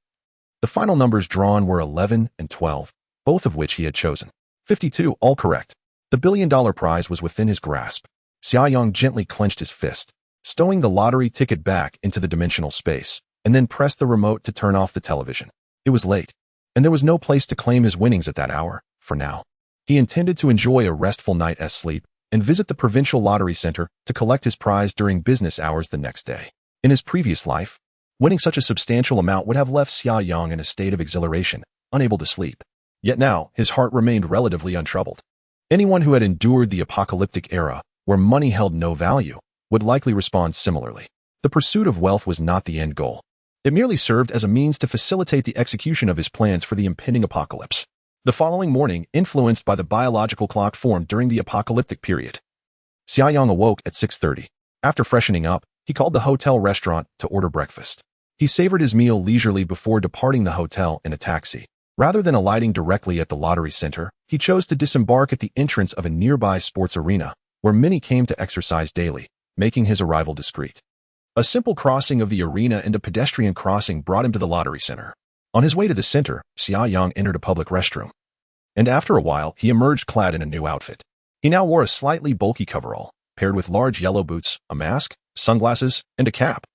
S1: the final numbers drawn were 11 and 12, both of which he had chosen. 52, all correct. The billion-dollar prize was within his grasp. Xia Yang gently clenched his fist, stowing the lottery ticket back into the dimensional space, and then pressed the remote to turn off the television. It was late, and there was no place to claim his winnings at that hour, for now. He intended to enjoy a restful night's sleep and visit the provincial lottery center to collect his prize during business hours the next day. In his previous life, winning such a substantial amount would have left Xia Yang in a state of exhilaration, unable to sleep. Yet now, his heart remained relatively untroubled. Anyone who had endured the apocalyptic era, where money held no value, would likely respond similarly. The pursuit of wealth was not the end goal. It merely served as a means to facilitate the execution of his plans for the impending apocalypse. The following morning, influenced by the biological clock formed during the apocalyptic period, Xia Yang awoke at 6:30. After freshening up, he called the hotel restaurant to order breakfast. He savored his meal leisurely before departing the hotel in a taxi. Rather than alighting directly at the lottery center, he chose to disembark at the entrance of a nearby sports arena, where many came to exercise daily, making his arrival discreet. A simple crossing of the arena and a pedestrian crossing brought him to the lottery center. On his way to the center, Xia Yang entered a public restroom, and after a while, he emerged clad in a new outfit. He now wore a slightly bulky coverall, paired with large yellow boots, a mask, sunglasses, and a cap.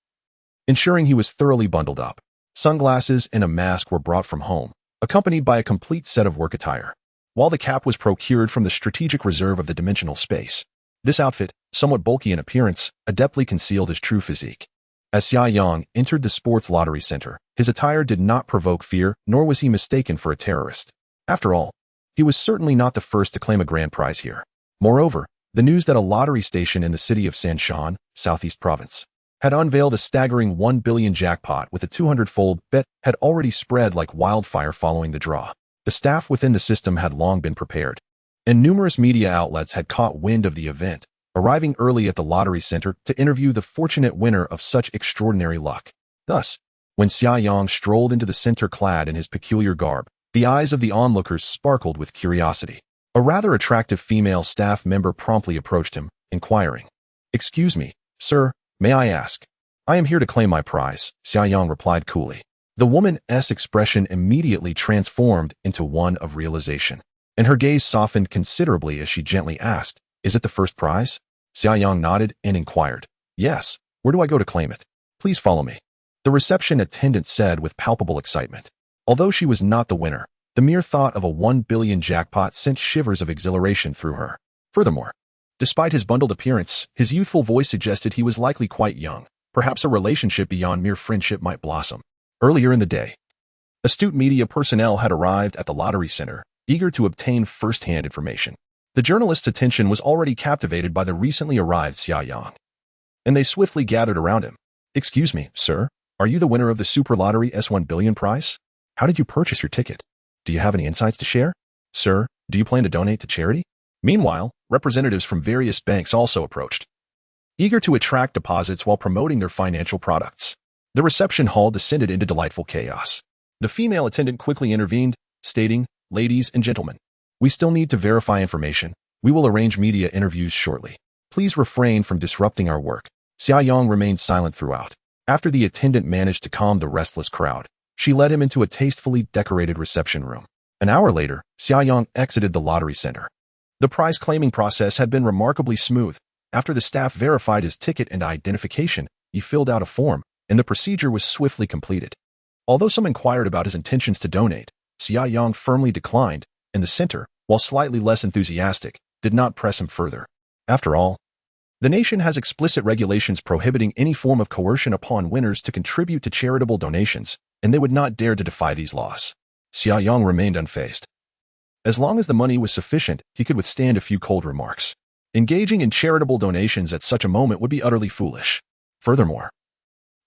S1: Ensuring he was thoroughly bundled up, sunglasses and a mask were brought from home, accompanied by a complete set of work attire, while the cap was procured from the strategic reserve of the dimensional space. This outfit, somewhat bulky in appearance, adeptly concealed his true physique. As Xia Yang entered the sports lottery center, his attire did not provoke fear, nor was he mistaken for a terrorist. After all, he was certainly not the first to claim a grand prize here. Moreover, the news that a lottery station in the city of Sanshan, Southeast Province, had unveiled a staggering 1 billion jackpot with a 200-fold bet had already spread like wildfire following the draw. The staff within the system had long been prepared, and numerous media outlets had caught wind of the event, arriving early at the lottery center to interview the fortunate winner of such extraordinary luck. Thus, when Xia Yang strolled into the center clad in his peculiar garb, the eyes of the onlookers sparkled with curiosity. A rather attractive female staff member promptly approached him, inquiring, "Excuse me, sir, may I ask?" "I am here to claim my prize," Xia Yang replied coolly. The woman's expression immediately transformed into one of realization, and her gaze softened considerably as she gently asked, "Is it the first prize?" Xia Yang nodded and inquired, "Yes, where do I go to claim it?" "Please follow me," the reception attendant said with palpable excitement. Although she was not the winner, the mere thought of a 1 billion jackpot sent shivers of exhilaration through her. Furthermore, despite his bundled appearance, his youthful voice suggested he was likely quite young. Perhaps a relationship beyond mere friendship might blossom. Earlier in the day, astute media personnel had arrived at the lottery center, eager to obtain first-hand information. The journalist's attention was already captivated by the recently arrived Xia Yang, and they swiftly gathered around him. "Excuse me, sir, are you the winner of the Super Lottery S1 billion prize? How did you purchase your ticket? Do you have any insights to share? Sir, do you plan to donate to charity?" Meanwhile, representatives from various banks also approached, eager to attract deposits while promoting their financial products. The reception hall descended into delightful chaos. The female attendant quickly intervened, stating, "Ladies and gentlemen, we still need to verify information. We will arrange media interviews shortly. Please refrain from disrupting our work." Xia Yang remained silent throughout. After the attendant managed to calm the restless crowd, she led him into a tastefully decorated reception room. An hour later, Xia Yang exited the lottery center. The prize-claiming process had been remarkably smooth. After the staff verified his ticket and identification, he filled out a form, and the procedure was swiftly completed. Although some inquired about his intentions to donate, Xia Yang firmly declined, and the center, while slightly less enthusiastic, did not press him further. After all, the nation has explicit regulations prohibiting any form of coercion upon winners to contribute to charitable donations, and they would not dare to defy these laws. Xia Yang remained unfazed. As long as the money was sufficient, he could withstand a few cold remarks. Engaging in charitable donations at such a moment would be utterly foolish. Furthermore,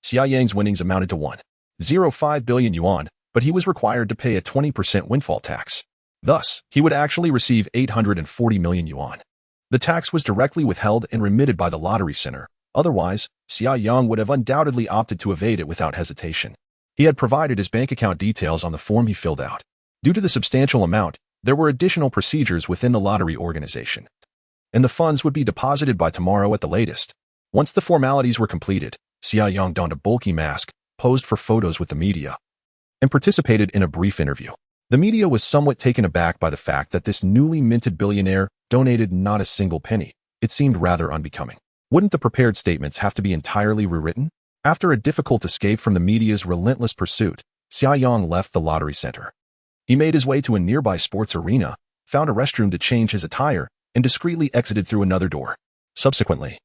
S1: Xia Yang's winnings amounted to 1.05 billion yuan, but he was required to pay a 20% windfall tax. Thus, he would actually receive 840 million yuan. The tax was directly withheld and remitted by the lottery center. Otherwise, Xia Yang would have undoubtedly opted to evade it without hesitation. He had provided his bank account details on the form he filled out. Due to the substantial amount, there were additional procedures within the lottery organization, and the funds would be deposited by tomorrow at the latest. Once the formalities were completed, Xia Yang donned a bulky mask, posed for photos with the media, and participated in a brief interview. The media was somewhat taken aback by the fact that this newly minted billionaire donated not a single penny. It seemed rather unbecoming. Wouldn't the prepared statements have to be entirely rewritten? After a difficult escape from the media's relentless pursuit, Xia Yang left the lottery center. He made his way to a nearby sports arena, found a restroom to change his attire, and discreetly exited through another door. Subsequently,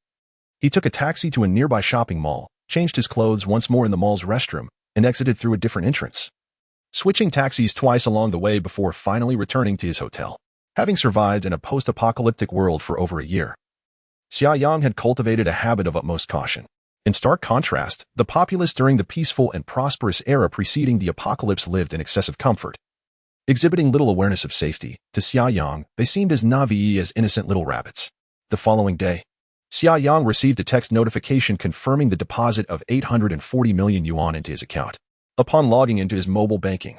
S1: he took a taxi to a nearby shopping mall, changed his clothes once more in the mall's restroom, and exited through a different entrance, switching taxis twice along the way before finally returning to his hotel. Having survived in a post-apocalyptic world for over a year, Xia Yang had cultivated a habit of utmost caution. In stark contrast, the populace during the peaceful and prosperous era preceding the apocalypse lived in excessive comfort. Exhibiting little awareness of safety, to Xia Yang, they seemed as naive as innocent little rabbits. The following day, Xia Yang received a text notification confirming the deposit of 840 million yuan into his account. Upon logging into his mobile banking,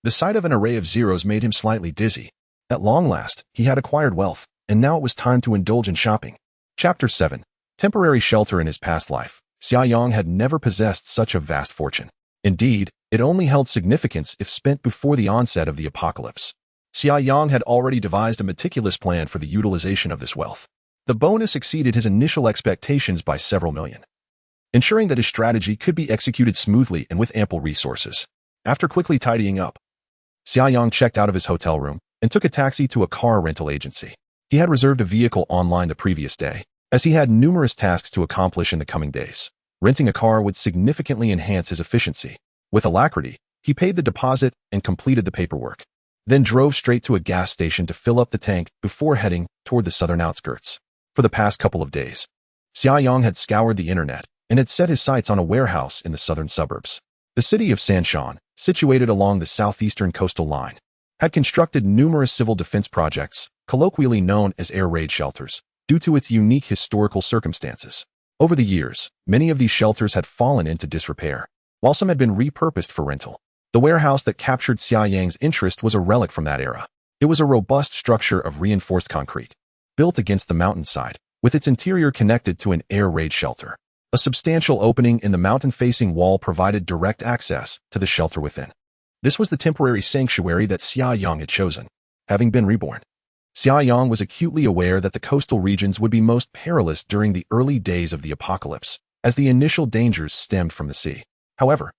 S1: the sight of an array of zeros made him slightly dizzy. At long last, he had acquired wealth, and now it was time to indulge in shopping. Chapter 7. Temporary shelter in his past life. Xia Yang had never possessed such a vast fortune. Indeed, it only held significance if spent before the onset of the apocalypse. Xia Yang had already devised a meticulous plan for the utilization of this wealth. The bonus exceeded his initial expectations by several million, ensuring that his strategy could be executed smoothly and with ample resources. After quickly tidying up, Xia Yang checked out of his hotel room and took a taxi to a car rental agency. He had reserved a vehicle online the previous day, as he had numerous tasks to accomplish in the coming days. Renting a car would significantly enhance his efficiency. With alacrity, he paid the deposit and completed the paperwork, then drove straight to a gas station to fill up the tank before heading toward the southern outskirts. For the past couple of days, Xia Yang had scoured the internet and had set his sights on a warehouse in the southern suburbs. The city of Sanshan, situated along the southeastern coastal line, had constructed numerous civil defense projects, colloquially known as air raid shelters, due to its unique historical circumstances. Over the years, many of these shelters had fallen into disrepair, while some had been repurposed for rental. The warehouse that captured Xia Yang's interest was a relic from that era. It was a robust structure of reinforced concrete, built against the mountainside, with its interior connected to an air raid shelter. A substantial opening in the mountain-facing wall provided direct access to the shelter within. This was the temporary sanctuary that Xia Yang had chosen. Having been reborn, Xia Yang was acutely aware that the coastal regions would be most perilous during the early days of the apocalypse, as the initial dangers stemmed from the sea. However,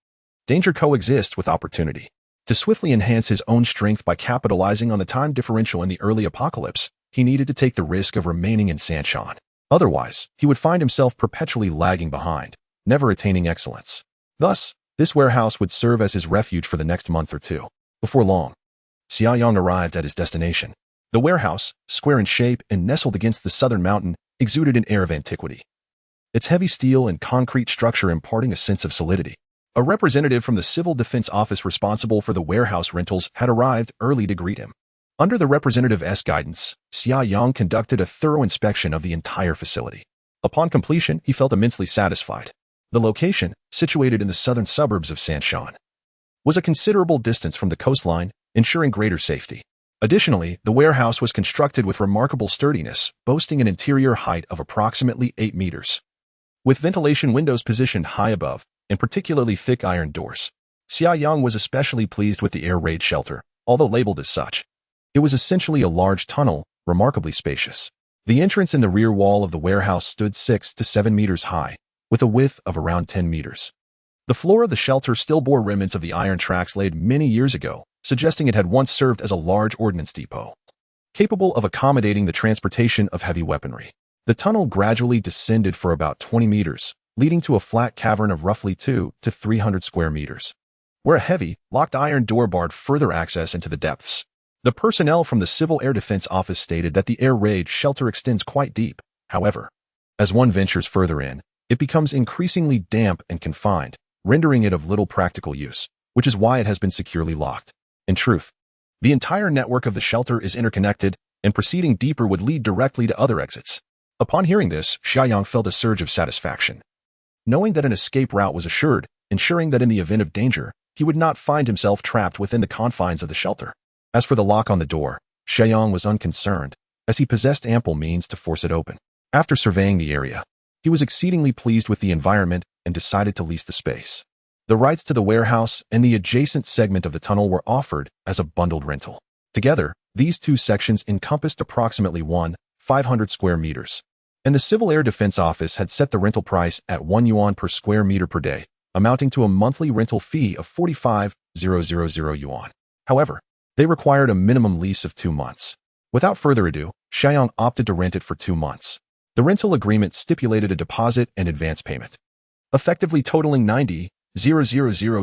S1: danger coexists with opportunity. To swiftly enhance his own strength by capitalizing on the time differential in the early apocalypse, he needed to take the risk of remaining in Sanshan. Otherwise, he would find himself perpetually lagging behind, never attaining excellence. Thus, this warehouse would serve as his refuge for the next month or two. Before long, Xia Yang arrived at his destination. The warehouse, square in shape and nestled against the southern mountain, exuded an air of antiquity, its heavy steel and concrete structure imparting a sense of solidity. A representative from the Civil Defense Office responsible for the warehouse rentals had arrived early to greet him. Under the representative's guidance, Xia Yang conducted a thorough inspection of the entire facility. Upon completion, he felt immensely satisfied. The location, situated in the southern suburbs of Sanshan, was a considerable distance from the coastline, ensuring greater safety. Additionally, the warehouse was constructed with remarkable sturdiness, boasting an interior height of approximately 8 meters. With ventilation windows positioned high above, and particularly thick iron doors, Xia Yang was especially pleased with the air raid shelter, although labeled as such. It was essentially a large tunnel, remarkably spacious. The entrance in the rear wall of the warehouse stood 6 to 7 meters high, with a width of around 10 meters. The floor of the shelter still bore remnants of the iron tracks laid many years ago, suggesting it had once served as a large ordnance depot, capable of accommodating the transportation of heavy weaponry. The tunnel gradually descended for about 20 meters, leading to a flat cavern of roughly 2 to 300 square meters, where a heavy, locked iron door barred further access into the depths. The personnel from the Civil Air Defense Office stated that the air raid shelter extends quite deep. However, as one ventures further in, it becomes increasingly damp and confined, rendering it of little practical use, which is why it has been securely locked. In truth, the entire network of the shelter is interconnected, and proceeding deeper would lead directly to other exits. Upon hearing this, Xia Yang felt a surge of satisfaction. Knowing that an escape route was assured, ensuring that in the event of danger, he would not find himself trapped within the confines of the shelter. As for the lock on the door, Xia Yang was unconcerned, as he possessed ample means to force it open. After surveying the area, he was exceedingly pleased with the environment and decided to lease the space. The rights to the warehouse and the adjacent segment of the tunnel were offered as a bundled rental. Together, these two sections encompassed approximately 500 square meters, and the Civil Air Defense Office had set the rental price at 1 yuan per square meter per day, amounting to a monthly rental fee of 45,000 yuan. However, they required a minimum lease of 2 months. Without further ado, Xia Yang opted to rent it for 2 months. The rental agreement stipulated a deposit and advance payment, effectively totaling 90,000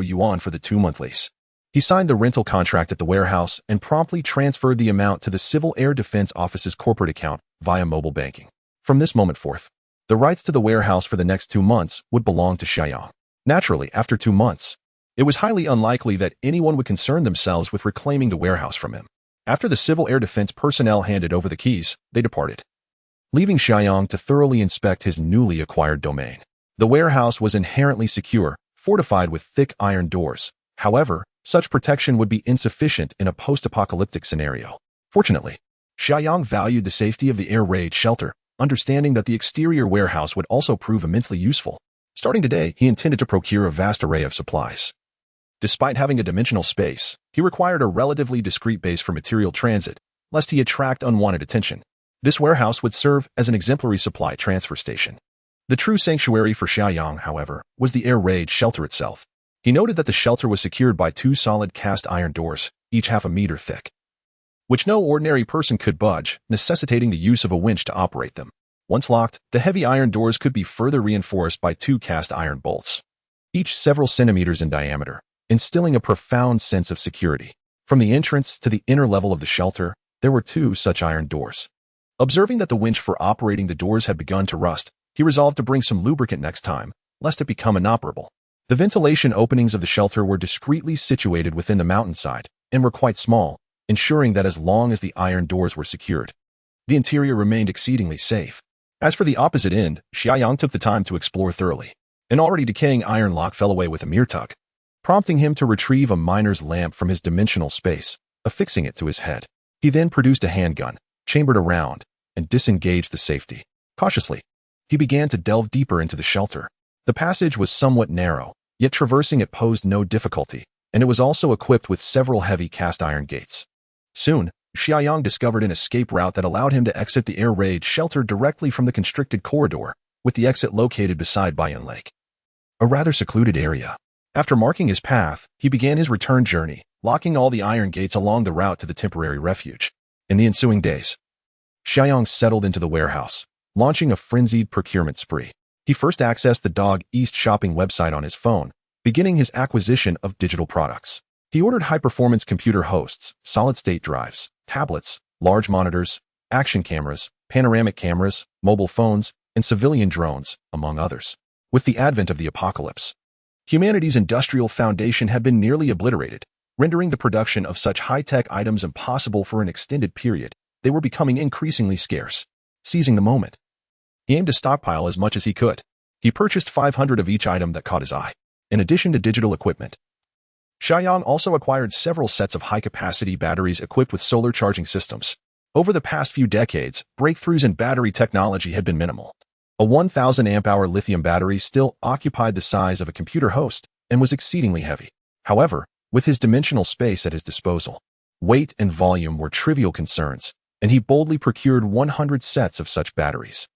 S1: yuan for the 2-month lease. He signed the rental contract at the warehouse and promptly transferred the amount to the Civil Air Defense Office's corporate account via mobile banking. From this moment forth, the rights to the warehouse for the next 2 months would belong to Xia Yang. Naturally, after 2 months, it was highly unlikely that anyone would concern themselves with reclaiming the warehouse from him. After the Civil Air Defense personnel handed over the keys, they departed, leaving Xia Yang to thoroughly inspect his newly acquired domain. The warehouse was inherently secure, fortified with thick iron doors. However, such protection would be insufficient in a post-apocalyptic scenario. Fortunately, Xia Yang valued the safety of the air raid shelter, understanding that the exterior warehouse would also prove immensely useful. Starting today, he intended to procure a vast array of supplies. Despite having a dimensional space, he required a relatively discreet base for material transit, lest he attract unwanted attention. This warehouse would serve as an exemplary supply transfer station. The true sanctuary for Xia Yang, however, was the air raid shelter itself. He noted that the shelter was secured by 2 solid cast iron doors, each half a meter thick, which no ordinary person could budge, necessitating the use of a winch to operate them. Once locked, the heavy iron doors could be further reinforced by 2 cast iron bolts, each several centimeters in diameter, instilling a profound sense of security. From the entrance to the inner level of the shelter, there were 2 such iron doors. Observing that the winch for operating the doors had begun to rust, he resolved to bring some lubricant next time, lest it become inoperable. The ventilation openings of the shelter were discreetly situated within the mountainside and were quite small, ensuring that as long as the iron doors were secured, the interior remained exceedingly safe. As for the opposite end, Xia Yang took the time to explore thoroughly. An already decaying iron lock fell away with a mere tug, prompting him to retrieve a miner's lamp from his dimensional space, affixing it to his head. He then produced a handgun, chambered a round, and disengaged the safety. Cautiously, he began to delve deeper into the shelter. The passage was somewhat narrow, yet traversing it posed no difficulty, and it was also equipped with several heavy cast iron gates. Soon, Xia Yang discovered an escape route that allowed him to exit the air raid shelter directly from the constricted corridor, with the exit located beside Bayan Lake, a rather secluded area. After marking his path, he began his return journey, locking all the iron gates along the route to the temporary refuge. In the ensuing days, Xia Yang settled into the warehouse, launching a frenzied procurement spree. He first accessed the Dog East shopping website on his phone, beginning his acquisition of digital products. He ordered high-performance computer hosts, solid-state drives, tablets, large monitors, action cameras, panoramic cameras, mobile phones, and civilian drones, among others. With the advent of the apocalypse, humanity's industrial foundation had been nearly obliterated, rendering the production of such high-tech items impossible for an extended period. They were becoming increasingly scarce. Seizing the moment, he aimed to stockpile as much as he could. He purchased 500 of each item that caught his eye. In addition to digital equipment, Xia Yang also acquired several sets of high-capacity batteries equipped with solar charging systems. Over the past few decades, breakthroughs in battery technology had been minimal. A 1,000 amp-hour lithium battery still occupied the size of a computer host and was exceedingly heavy. However, with his dimensional space at his disposal, weight and volume were trivial concerns, and he boldly procured 100 sets of such batteries.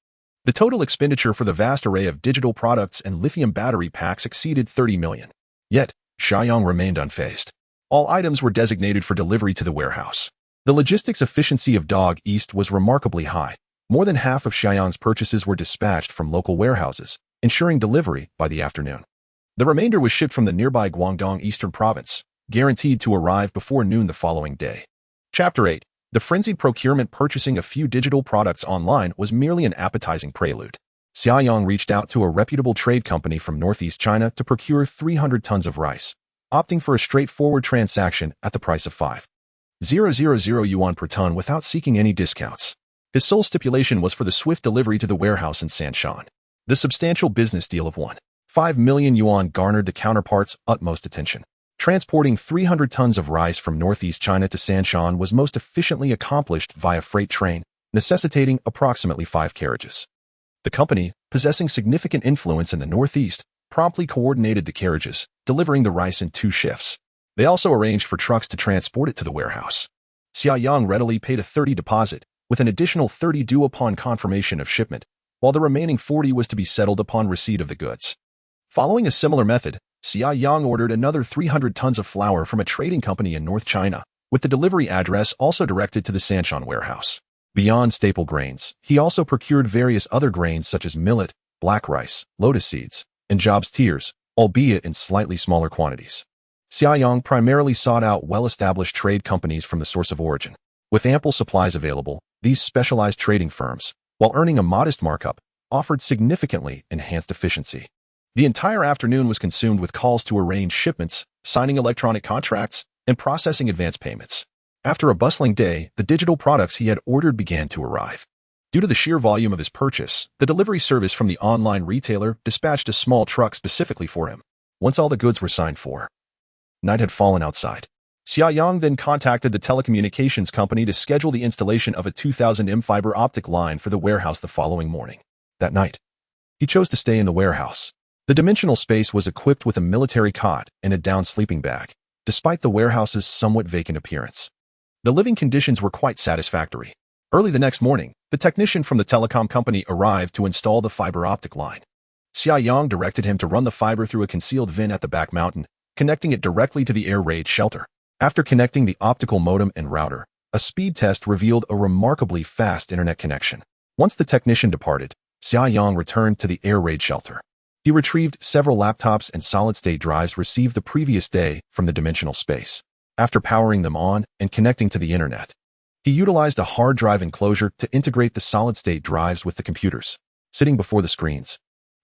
S1: The total expenditure for the vast array of digital products and lithium battery packs exceeded 30 million. Yet, Xia Yang remained unfazed. All items were designated for delivery to the warehouse. The logistics efficiency of Dog East was remarkably high. More than half of Xia Yang's purchases were dispatched from local warehouses, ensuring delivery by the afternoon. The remainder was shipped from the nearby Guangdong Eastern Province, guaranteed to arrive before noon the following day. Chapter 8. The frenzied procurement. Purchasing a few digital products online was merely an appetizing prelude. Xia Yang reached out to a reputable trade company from northeast China to procure 300 tons of rice, opting for a straightforward transaction at the price of 5,000 yuan per ton without seeking any discounts. His sole stipulation was for the swift delivery to the warehouse in Sanshan. The substantial business deal of 1.5 million yuan garnered the counterpart's utmost attention. Transporting 300 tons of rice from northeast China to Sanshan was most efficiently accomplished via freight train, necessitating approximately 5 carriages. The company, possessing significant influence in the northeast, promptly coordinated the carriages, delivering the rice in 2 shifts. They also arranged for trucks to transport it to the warehouse. Xia Yang readily paid a 30 deposit, with an additional 30 due upon confirmation of shipment, while the remaining 40 was to be settled upon receipt of the goods. Following a similar method, Xia Yang ordered another 300 tons of flour from a trading company in North China, with the delivery address also directed to the Sanshan warehouse. Beyond staple grains, he also procured various other grains such as millet, black rice, lotus seeds, and Job's tears, albeit in slightly smaller quantities. Xia Yang primarily sought out well-established trade companies from the source of origin. With ample supplies available, these specialized trading firms, while earning a modest markup, offered significantly enhanced efficiency. The entire afternoon was consumed with calls to arrange shipments, signing electronic contracts, and processing advance payments. After a bustling day, the digital products he had ordered began to arrive. Due to the sheer volume of his purchase, the delivery service from the online retailer dispatched a small truck specifically for him. Once all the goods were signed for, night had fallen outside. Xia Yang then contacted the telecommunications company to schedule the installation of a 2,000 m fiber optic line for the warehouse the following morning. That night, he chose to stay in the warehouse. The dimensional space was equipped with a military cot and a down sleeping bag, despite the warehouse's somewhat vacant appearance. The living conditions were quite satisfactory. Early the next morning, the technician from the telecom company arrived to install the fiber optic line. Xia Yang directed him to run the fiber through a concealed vent at the back mountain, connecting it directly to the air raid shelter. After connecting the optical modem and router, a speed test revealed a remarkably fast internet connection. Once the technician departed, Xia Yang returned to the air raid shelter. He retrieved several laptops and solid-state drives received the previous day from the dimensional space. After powering them on and connecting to the internet, he utilized a hard drive enclosure to integrate the solid-state drives with the computers. Sitting before the screens,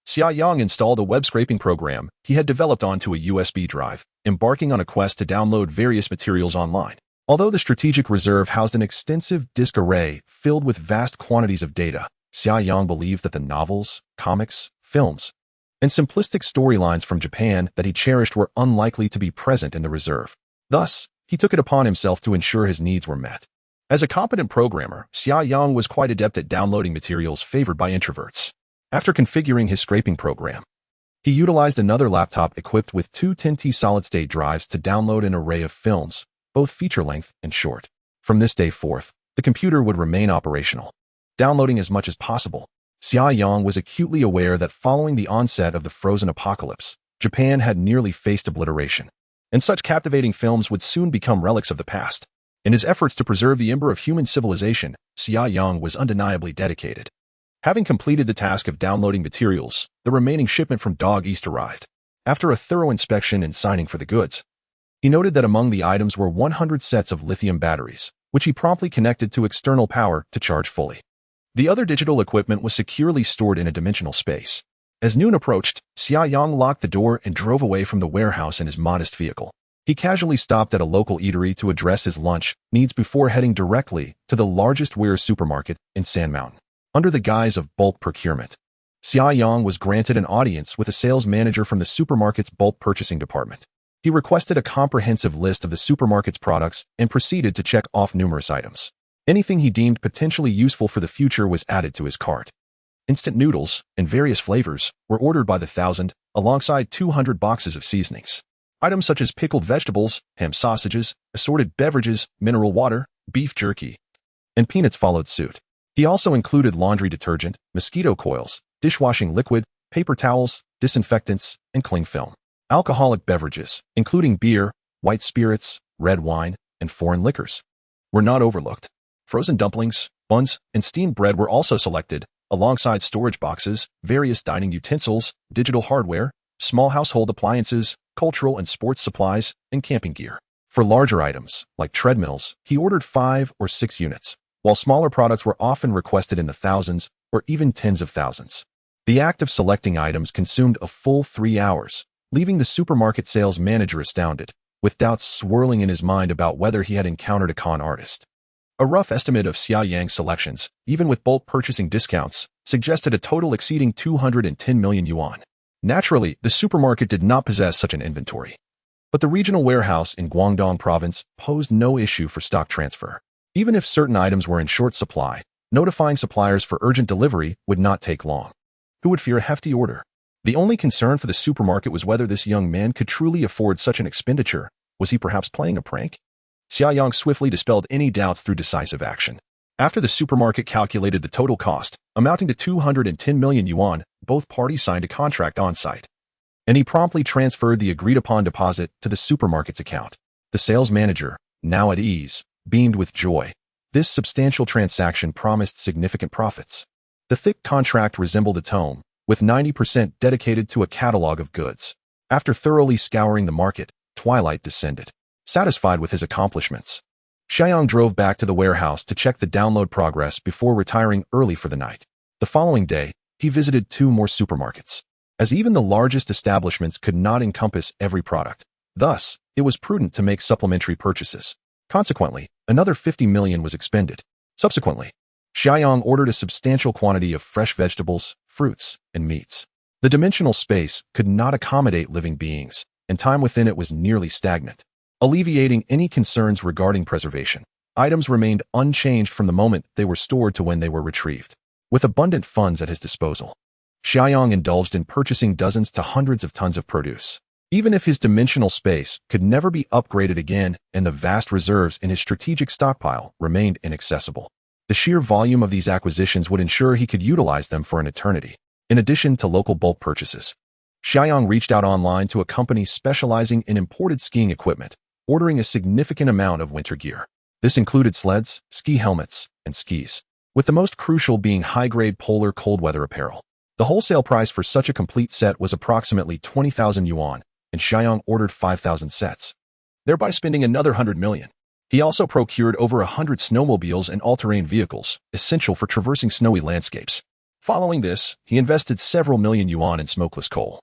S1: Xia Yang installed a web scraping program he had developed onto a USB drive, embarking on a quest to download various materials online. Although the strategic reserve housed an extensive disk array filled with vast quantities of data, Xia Yang believed that the novels, comics, films, and simplistic storylines from Japan that he cherished were unlikely to be present in the reserve. Thus, he took it upon himself to ensure his needs were met. As a competent programmer, Xia Yang was quite adept at downloading materials favored by introverts. After configuring his scraping program, he utilized another laptop equipped with 2 10T solid-state drives to download an array of films, both feature-length and short. From this day forth, the computer would remain operational, downloading as much as possible. Xia Yang was acutely aware that following the onset of the frozen apocalypse, Japan had nearly faced obliteration, and such captivating films would soon become relics of the past. In his efforts to preserve the ember of human civilization, Xia Yang was undeniably dedicated. Having completed the task of downloading materials, the remaining shipment from Dog East arrived. After a thorough inspection and signing for the goods, he noted that among the items were 100 sets of lithium batteries, which he promptly connected to external power to charge fully. The other digital equipment was securely stored in a dimensional space. As noon approached, Xia Yang locked the door and drove away from the warehouse in his modest vehicle. He casually stopped at a local eatery to address his lunch needs before heading directly to the largest wares supermarket in Sand Mountain. Under the guise of bulk procurement, Xia Yang was granted an audience with a sales manager from the supermarket's bulk purchasing department. He requested a comprehensive list of the supermarket's products and proceeded to check off numerous items. Anything he deemed potentially useful for the future was added to his cart. Instant noodles, in various flavors, were ordered by the thousand, alongside 200 boxes of seasonings. Items such as pickled vegetables, ham sausages, assorted beverages, mineral water, beef jerky, and peanuts followed suit. He also included laundry detergent, mosquito coils, dishwashing liquid, paper towels, disinfectants, and cling film. Alcoholic beverages, including beer, white spirits, red wine, and foreign liquors, were not overlooked. Frozen dumplings, buns, and steamed bread were also selected, alongside storage boxes, various dining utensils, digital hardware, small household appliances, cultural and sports supplies, and camping gear. For larger items, like treadmills, he ordered 5 or 6 units, while smaller products were often requested in the thousands or even tens of thousands. The act of selecting items consumed a full 3 hours, leaving the supermarket sales manager astounded, with doubts swirling in his mind about whether he had encountered a con artist. A rough estimate of Xia Yang's selections, even with bulk purchasing discounts, suggested a total exceeding 210 million yuan. Naturally, the supermarket did not possess such an inventory. But the regional warehouse in Guangdong province posed no issue for stock transfer. Even if certain items were in short supply, notifying suppliers for urgent delivery would not take long. Who would fear a hefty order? The only concern for the supermarket was whether this young man could truly afford such an expenditure. Was he perhaps playing a prank? Xia Yang swiftly dispelled any doubts through decisive action. After the supermarket calculated the total cost, amounting to 210 million yuan, both parties signed a contract on site. And he promptly transferred the agreed-upon deposit to the supermarket's account. The sales manager, now at ease, beamed with joy. This substantial transaction promised significant profits. The thick contract resembled a tome, with 90% dedicated to a catalog of goods. After thoroughly scouring the market, twilight descended. Satisfied with his accomplishments, Xia Yang drove back to the warehouse to check the download progress before retiring early for the night. The following day, he visited 2 more supermarkets. As even the largest establishments could not encompass every product, thus, it was prudent to make supplementary purchases. Consequently, another 50 million was expended. Subsequently, Xia Yang ordered a substantial quantity of fresh vegetables, fruits, and meats. The dimensional space could not accommodate living beings, and time within it was nearly stagnant. Alleviating any concerns regarding preservation, items remained unchanged from the moment they were stored to when they were retrieved. With abundant funds at his disposal, Xia Yang indulged in purchasing dozens to hundreds of tons of produce. Even if his dimensional space could never be upgraded again and the vast reserves in his strategic stockpile remained inaccessible, the sheer volume of these acquisitions would ensure he could utilize them for an eternity. In addition to local bulk purchases, Xia Yang reached out online to a company specializing in imported skiing equipment, ordering a significant amount of winter gear. This included sleds, ski helmets, and skis, with the most crucial being high-grade polar cold weather apparel. The wholesale price for such a complete set was approximately 20,000 yuan, and Xia Yang ordered 5,000 sets, thereby spending another 100 million. He also procured over 100 snowmobiles and all-terrain vehicles, essential for traversing snowy landscapes. Following this, he invested several million yuan in smokeless coal,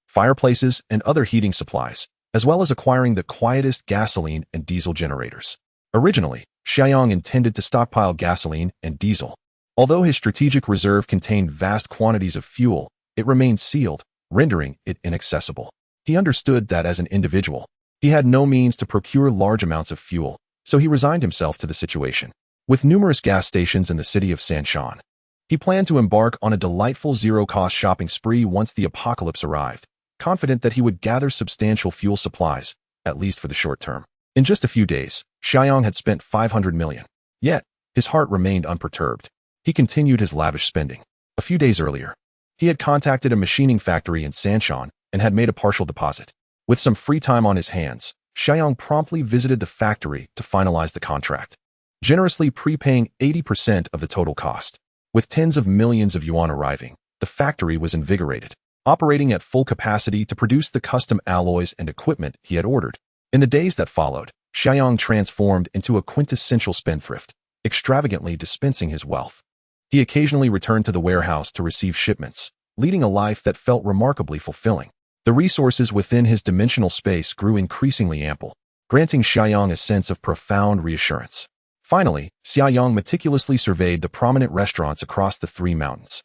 S1: fireplaces, and other heating supplies, as well as acquiring the quietest gasoline and diesel generators. Originally, Xia Yang intended to stockpile gasoline and diesel. Although his strategic reserve contained vast quantities of fuel, it remained sealed, rendering it inaccessible. He understood that as an individual, he had no means to procure large amounts of fuel, so he resigned himself to the situation. With numerous gas stations in the city of Sanshan, he planned to embark on a delightful zero-cost shopping spree once the apocalypse arrived, confident that he would gather substantial fuel supplies, at least for the short term. In just a few days, Xia Yang had spent 500 million. Yet, his heart remained unperturbed. He continued his lavish spending. A few days earlier, he had contacted a machining factory in Sanshan and had made a partial deposit. With some free time on his hands, Xia Yang promptly visited the factory to finalize the contract, generously prepaying 80% of the total cost. With tens of millions of yuan arriving, the factory was invigorated, operating at full capacity to produce the custom alloys and equipment he had ordered. In the days that followed, Xia Yang transformed into a quintessential spendthrift, extravagantly dispensing his wealth. He occasionally returned to the warehouse to receive shipments, leading a life that felt remarkably fulfilling. The resources within his dimensional space grew increasingly ample, granting Xia Yang a sense of profound reassurance. Finally, Xia Yang meticulously surveyed the prominent restaurants across the 3 mountains.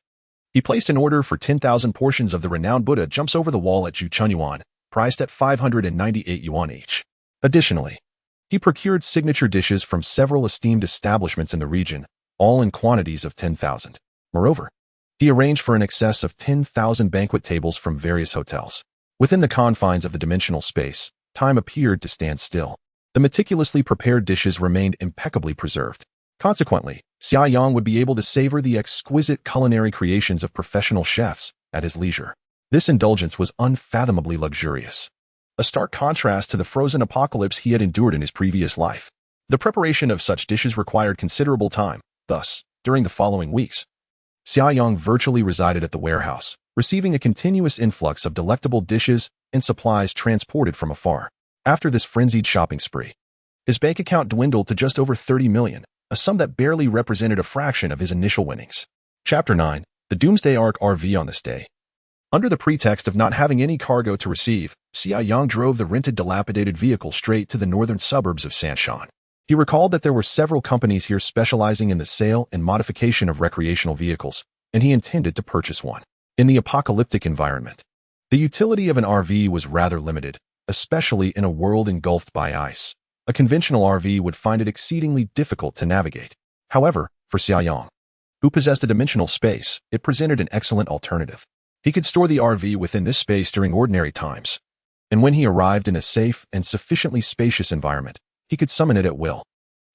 S1: He placed an order for 10,000 portions of the renowned Buddha jumps over the wall at Juchunyuan, priced at 598 yuan each. Additionally, he procured signature dishes from several esteemed establishments in the region, all in quantities of 10,000. Moreover, he arranged for an excess of 10,000 banquet tables from various hotels. Within the confines of the dimensional space, time appeared to stand still. The meticulously prepared dishes remained impeccably preserved. Consequently, Xia Yang would be able to savor the exquisite culinary creations of professional chefs at his leisure. This indulgence was unfathomably luxurious, a stark contrast to the frozen apocalypse he had endured in his previous life. The preparation of such dishes required considerable time. Thus, during the following weeks, Xia Yang virtually resided at the warehouse, receiving a continuous influx of delectable dishes and supplies transported from afar. After this frenzied shopping spree, his bank account dwindled to just over 30 million, a sum that barely represented a fraction of his initial winnings. Chapter 9. The Doomsday Ark RV. On this day, under the pretext of not having any cargo to receive, Xia Yang drove the rented dilapidated vehicle straight to the northern suburbs of Sanshan. He recalled that there were several companies here specializing in the sale and modification of recreational vehicles, and he intended to purchase one. In the apocalyptic environment, the utility of an RV was rather limited, especially in a world engulfed by ice. A conventional RV would find it exceedingly difficult to navigate. However, for Xia Yang, who possessed a dimensional space, it presented an excellent alternative. He could store the RV within this space during ordinary times, and when he arrived in a safe and sufficiently spacious environment, he could summon it at will,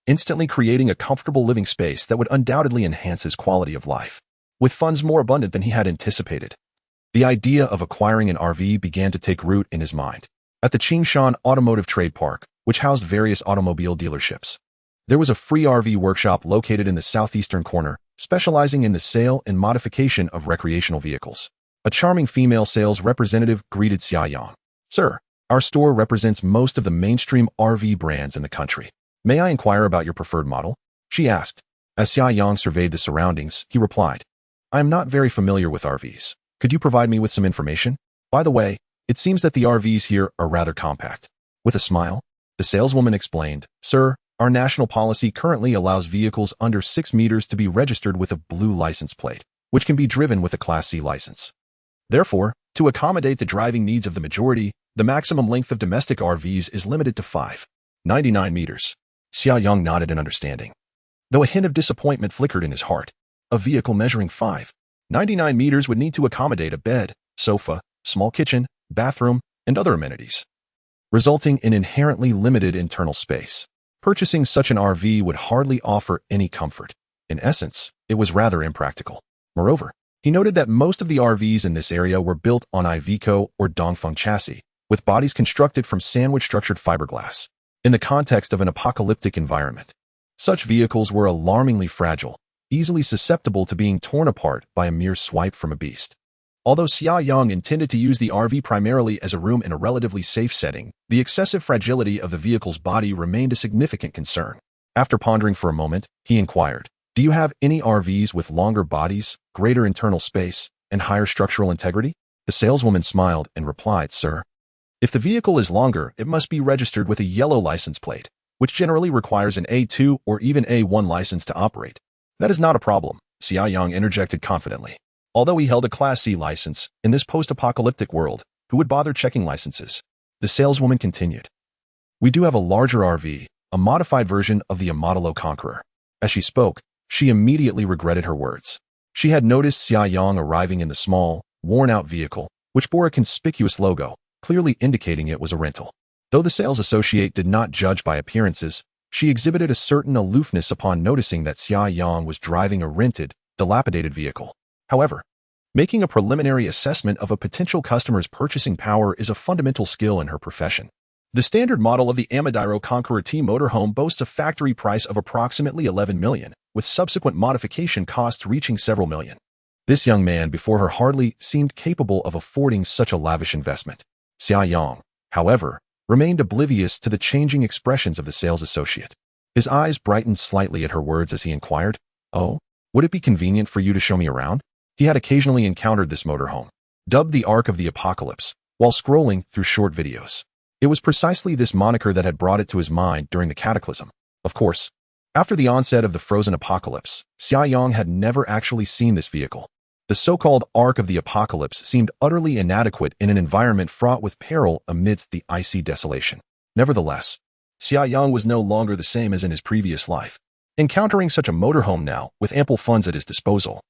S1: instantly creating a comfortable living space that would undoubtedly enhance his quality of life. With funds more abundant than he had anticipated, the idea of acquiring an RV began to take root in his mind. At the Qingshan Automotive Trade Park, which housed various automobile dealerships, there was a free RV workshop located in the southeastern corner, specializing in the sale and modification of recreational vehicles. A charming female sales representative greeted Xia Yang. "Sir, our store represents most of the mainstream RV brands in the country. May I inquire about your preferred model?" she asked. As Xia Yang surveyed the surroundings, he replied, "I am not very familiar with RVs. Could you provide me with some information? By the way, it seems that the RVs here are rather compact." With a smile, the saleswoman explained, "Sir, our national policy currently allows vehicles under 6 meters to be registered with a blue license plate, which can be driven with a Class C license. Therefore, to accommodate the driving needs of the majority, the maximum length of domestic RVs is limited to 5.99 meters. Xia Yang nodded in understanding, though a hint of disappointment flickered in his heart. A vehicle measuring 5.99 meters would need to accommodate a bed, sofa, small kitchen, bathroom, and other amenities, resulting in inherently limited internal space. Purchasing such an RV would hardly offer any comfort. In essence, it was rather impractical. Moreover, he noted that most of the RVs in this area were built on Iveco or Dongfeng chassis, with bodies constructed from sandwich-structured fiberglass. In the context of an apocalyptic environment, such vehicles were alarmingly fragile, easily susceptible to being torn apart by a mere swipe from a beast. Although Xia Yang intended to use the RV primarily as a room in a relatively safe setting, the excessive fragility of the vehicle's body remained a significant concern. After pondering for a moment, he inquired, "Do you have any RVs with longer bodies, greater internal space, and higher structural integrity?" The saleswoman smiled and replied, "Sir, if the vehicle is longer, it must be registered with a yellow license plate, which generally requires an A2 or even A1 license to operate." "That is not a problem," Xia Yang interjected confidently. Although he held a Class C license, in this post-apocalyptic world, who would bother checking licenses? The saleswoman continued, "We do have a larger RV, a modified version of the Modelo Conqueror." As she spoke, she immediately regretted her words. She had noticed Xia Yang arriving in the small, worn-out vehicle, which bore a conspicuous logo, clearly indicating it was a rental. Though the sales associate did not judge by appearances, she exhibited a certain aloofness upon noticing that Xia Yang was driving a rented, dilapidated vehicle. However, making a preliminary assessment of a potential customer's purchasing power is a fundamental skill in her profession. The standard model of the Modelo Conqueror T motorhome boasts a factory price of approximately 11 million, with subsequent modification costs reaching several million. This young man before her hardly seemed capable of affording such a lavish investment. Xia Yang, however, remained oblivious to the changing expressions of the sales associate. His eyes brightened slightly at her words as he inquired, "Oh, would it be convenient for you to show me around?" He had occasionally encountered this motorhome, dubbed the Ark of the Apocalypse, while scrolling through short videos. It was precisely this moniker that had brought it to his mind during the cataclysm. Of course, after the onset of the frozen apocalypse, Xia Yang had never actually seen this vehicle. The so-called Ark of the Apocalypse seemed utterly inadequate in an environment fraught with peril amidst the icy desolation. Nevertheless, Xia Yang was no longer the same as in his previous life. Encountering such a motorhome now, with ample funds at his disposal,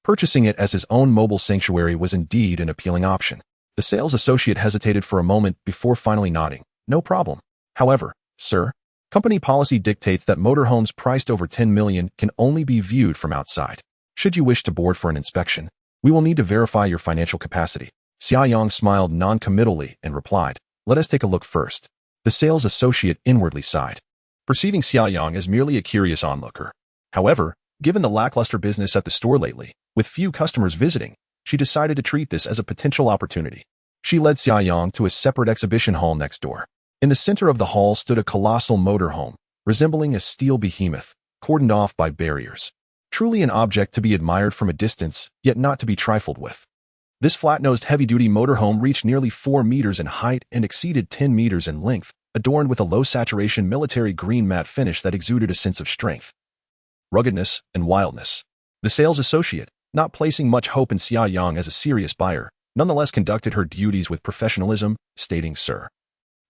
S1: purchasing it as his own mobile sanctuary was indeed an appealing option. The sales associate hesitated for a moment before finally nodding. No problem. However, sir, company policy dictates that motorhomes priced over 10 million can only be viewed from outside. Should you wish to board for an inspection, we will need to verify your financial capacity. Xia Yang smiled non-committally and replied, let us take a look first. The sales associate inwardly sighed, perceiving Xia Yang as merely a curious onlooker. However, given the lackluster business at the store lately, with few customers visiting, she decided to treat this as a potential opportunity. She led Xia Yang to a separate exhibition hall next door. In the center of the hall stood a colossal motorhome, resembling a steel behemoth, cordoned off by barriers. Truly an object to be admired from a distance, yet not to be trifled with. This flat-nosed heavy-duty motorhome reached nearly 4 meters in height and exceeded 10 meters in length, adorned with a low-saturation military green matte finish that exuded a sense of strength, ruggedness, and wildness. The sales associate, not placing much hope in Xia Yang as a serious buyer, nonetheless conducted her duties with professionalism, stating, Sir,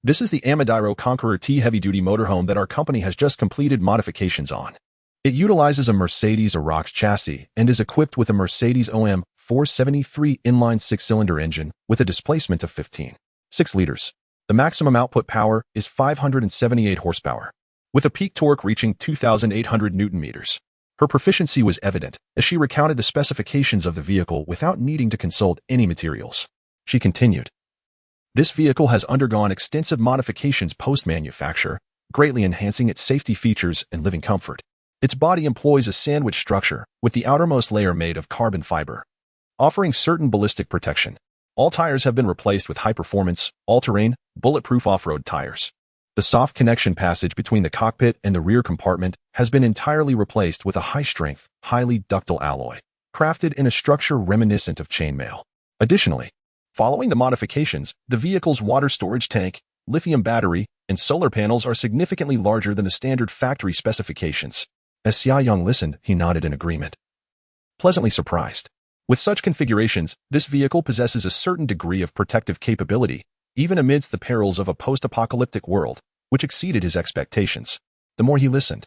S1: this is the Amadiro Conqueror T heavy-duty motorhome that our company has just completed modifications on. It utilizes a Mercedes Arox chassis and is equipped with a Mercedes OM 473 inline 6-cylinder engine with a displacement of 15.6 liters. The maximum output power is 578 horsepower, with a peak torque reaching 2,800 Newton-meters. Her proficiency was evident as she recounted the specifications of the vehicle without needing to consult any materials. She continued, this vehicle has undergone extensive modifications post-manufacture, greatly enhancing its safety features and living comfort. Its body employs a sandwich structure, with the outermost layer made of carbon fiber, offering certain ballistic protection. All tires have been replaced with high-performance, all-terrain, bulletproof off-road tires. The soft connection passage between the cockpit and the rear compartment has been entirely replaced with a high-strength, highly ductile alloy, crafted in a structure reminiscent of chainmail. Additionally, following the modifications, the vehicle's water storage tank, lithium battery, and solar panels are significantly larger than the standard factory specifications. As Xia Yang listened, he nodded in agreement, pleasantly surprised. With such configurations, this vehicle possesses a certain degree of protective capability, even amidst the perils of a post-apocalyptic world, which exceeded his expectations. The more he listened,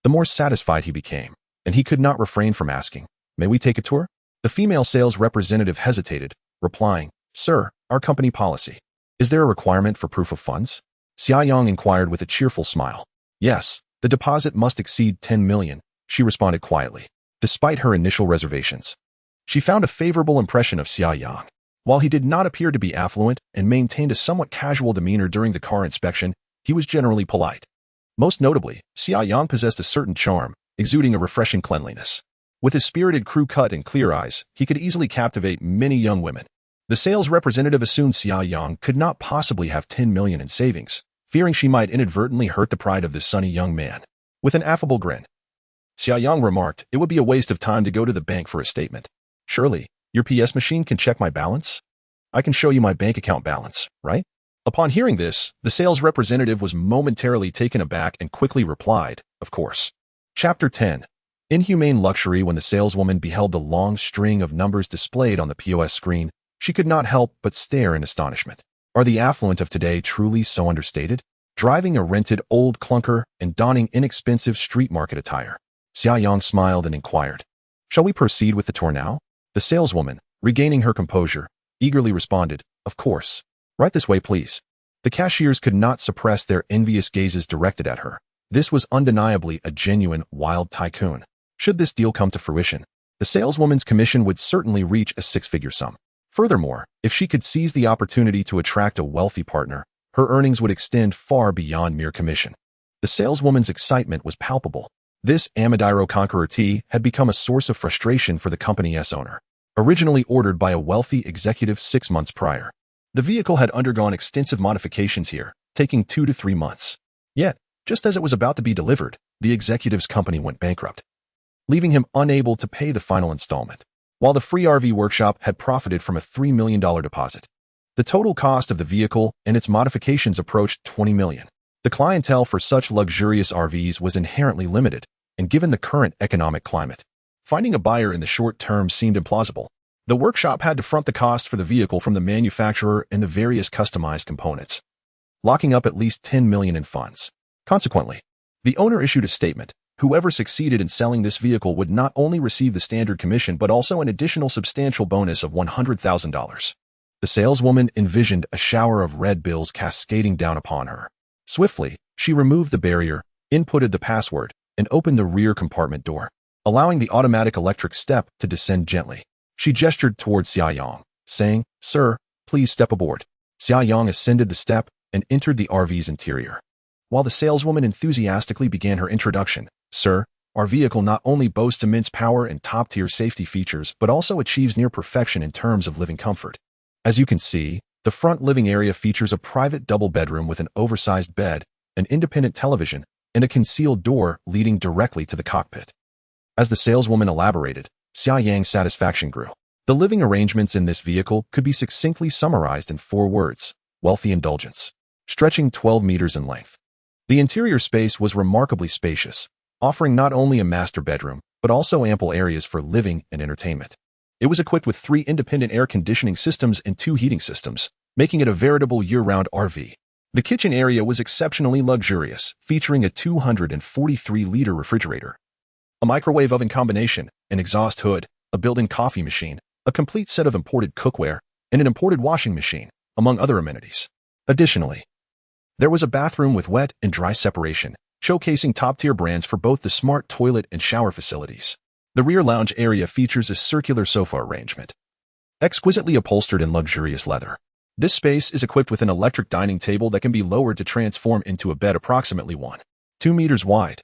S1: the more satisfied he became, and he could not refrain from asking, may we take a tour? The female sales representative hesitated, replying, Sir, our company policy. Is there a requirement for proof of funds? Xia Yang inquired with a cheerful smile. Yes, the deposit must exceed 10 million, she responded quietly. Despite her initial reservations, she found a favorable impression of Xia Yang. While he did not appear to be affluent and maintained a somewhat casual demeanor during the car inspection, he was generally polite. Most notably, Xia Yang possessed a certain charm, exuding a refreshing cleanliness. With his spirited crew cut and clear eyes, he could easily captivate many young women. The sales representative assumed Xia Yang could not possibly have 10 million in savings, fearing she might inadvertently hurt the pride of this sunny young man. With an affable grin, Xia Yang remarked, it would be a waste of time to go to the bank for a statement. Surely, your PS machine can check my balance? I can show you my bank account balance, right? Upon hearing this, the sales representative was momentarily taken aback and quickly replied, of course. Chapter 10. Inhumane luxury. When the saleswoman beheld the long string of numbers displayed on the POS screen, she could not help but stare in astonishment. Are the affluent of today truly so understated? Driving a rented old clunker and donning inexpensive street market attire. Xia Yang smiled and inquired, shall we proceed with the tour now? The saleswoman, regaining her composure, eagerly responded, of course. Right this way, please. The cashiers could not suppress their envious gazes directed at her. This was undeniably a genuine wild tycoon. Should this deal come to fruition, the saleswoman's commission would certainly reach a six-figure sum. Furthermore, if she could seize the opportunity to attract a wealthy partner, her earnings would extend far beyond mere commission. The saleswoman's excitement was palpable. This Amadiro Conqueror T had become a source of frustration for the company's owner. Originally ordered by a wealthy executive 6 months prior, the vehicle had undergone extensive modifications here, taking 2 to 3 months. Yet, just as it was about to be delivered, the executive's company went bankrupt, leaving him unable to pay the final installment. While the free RV workshop had profited from a $3 million deposit, the total cost of the vehicle and its modifications approached $20 million. The clientele for such luxurious RVs was inherently limited, and given the current economic climate, Finding a buyer in the short term seemed implausible. The workshop had to front the cost for the vehicle from the manufacturer and the various customized components, locking up at least $10 million in funds. Consequently, the owner issued a statement. Whoever succeeded in selling this vehicle would not only receive the standard commission but also an additional substantial bonus of $100,000. The saleswoman envisioned a shower of red bills cascading down upon her. Swiftly, she removed the barrier, inputted the password, and opened the rear compartment door, allowing the automatic electric step to descend gently. She gestured towards Xia Yang, saying, "Sir, please step aboard." Xia Yang ascended the step and entered the RV's interior. While the saleswoman enthusiastically began her introduction, "Sir, our vehicle not only boasts immense power and top-tier safety features but also achieves near perfection in terms of living comfort. As you can see, the front living area features a private double bedroom with an oversized bed, an independent television, and a concealed door leading directly to the cockpit." As the saleswoman elaborated, Xia Yang's satisfaction grew. The living arrangements in this vehicle could be succinctly summarized in 4 words: wealthy indulgence. Stretching 12 meters in length. The interior space was remarkably spacious, offering not only a master bedroom, but also ample areas for living and entertainment. It was equipped with 3 independent air conditioning systems and 2 heating systems, making it a veritable year-round RV. The kitchen area was exceptionally luxurious, featuring a 243-liter refrigerator, a microwave oven combination, an exhaust hood, a built-in coffee machine, a complete set of imported cookware, and an imported washing machine, among other amenities. Additionally, there was a bathroom with wet and dry separation, showcasing top-tier brands for both the smart toilet and shower facilities. The rear lounge area features a circular sofa arrangement, exquisitely upholstered in luxurious leather. This space is equipped with an electric dining table that can be lowered to transform into a bed approximately 1.2 meters wide,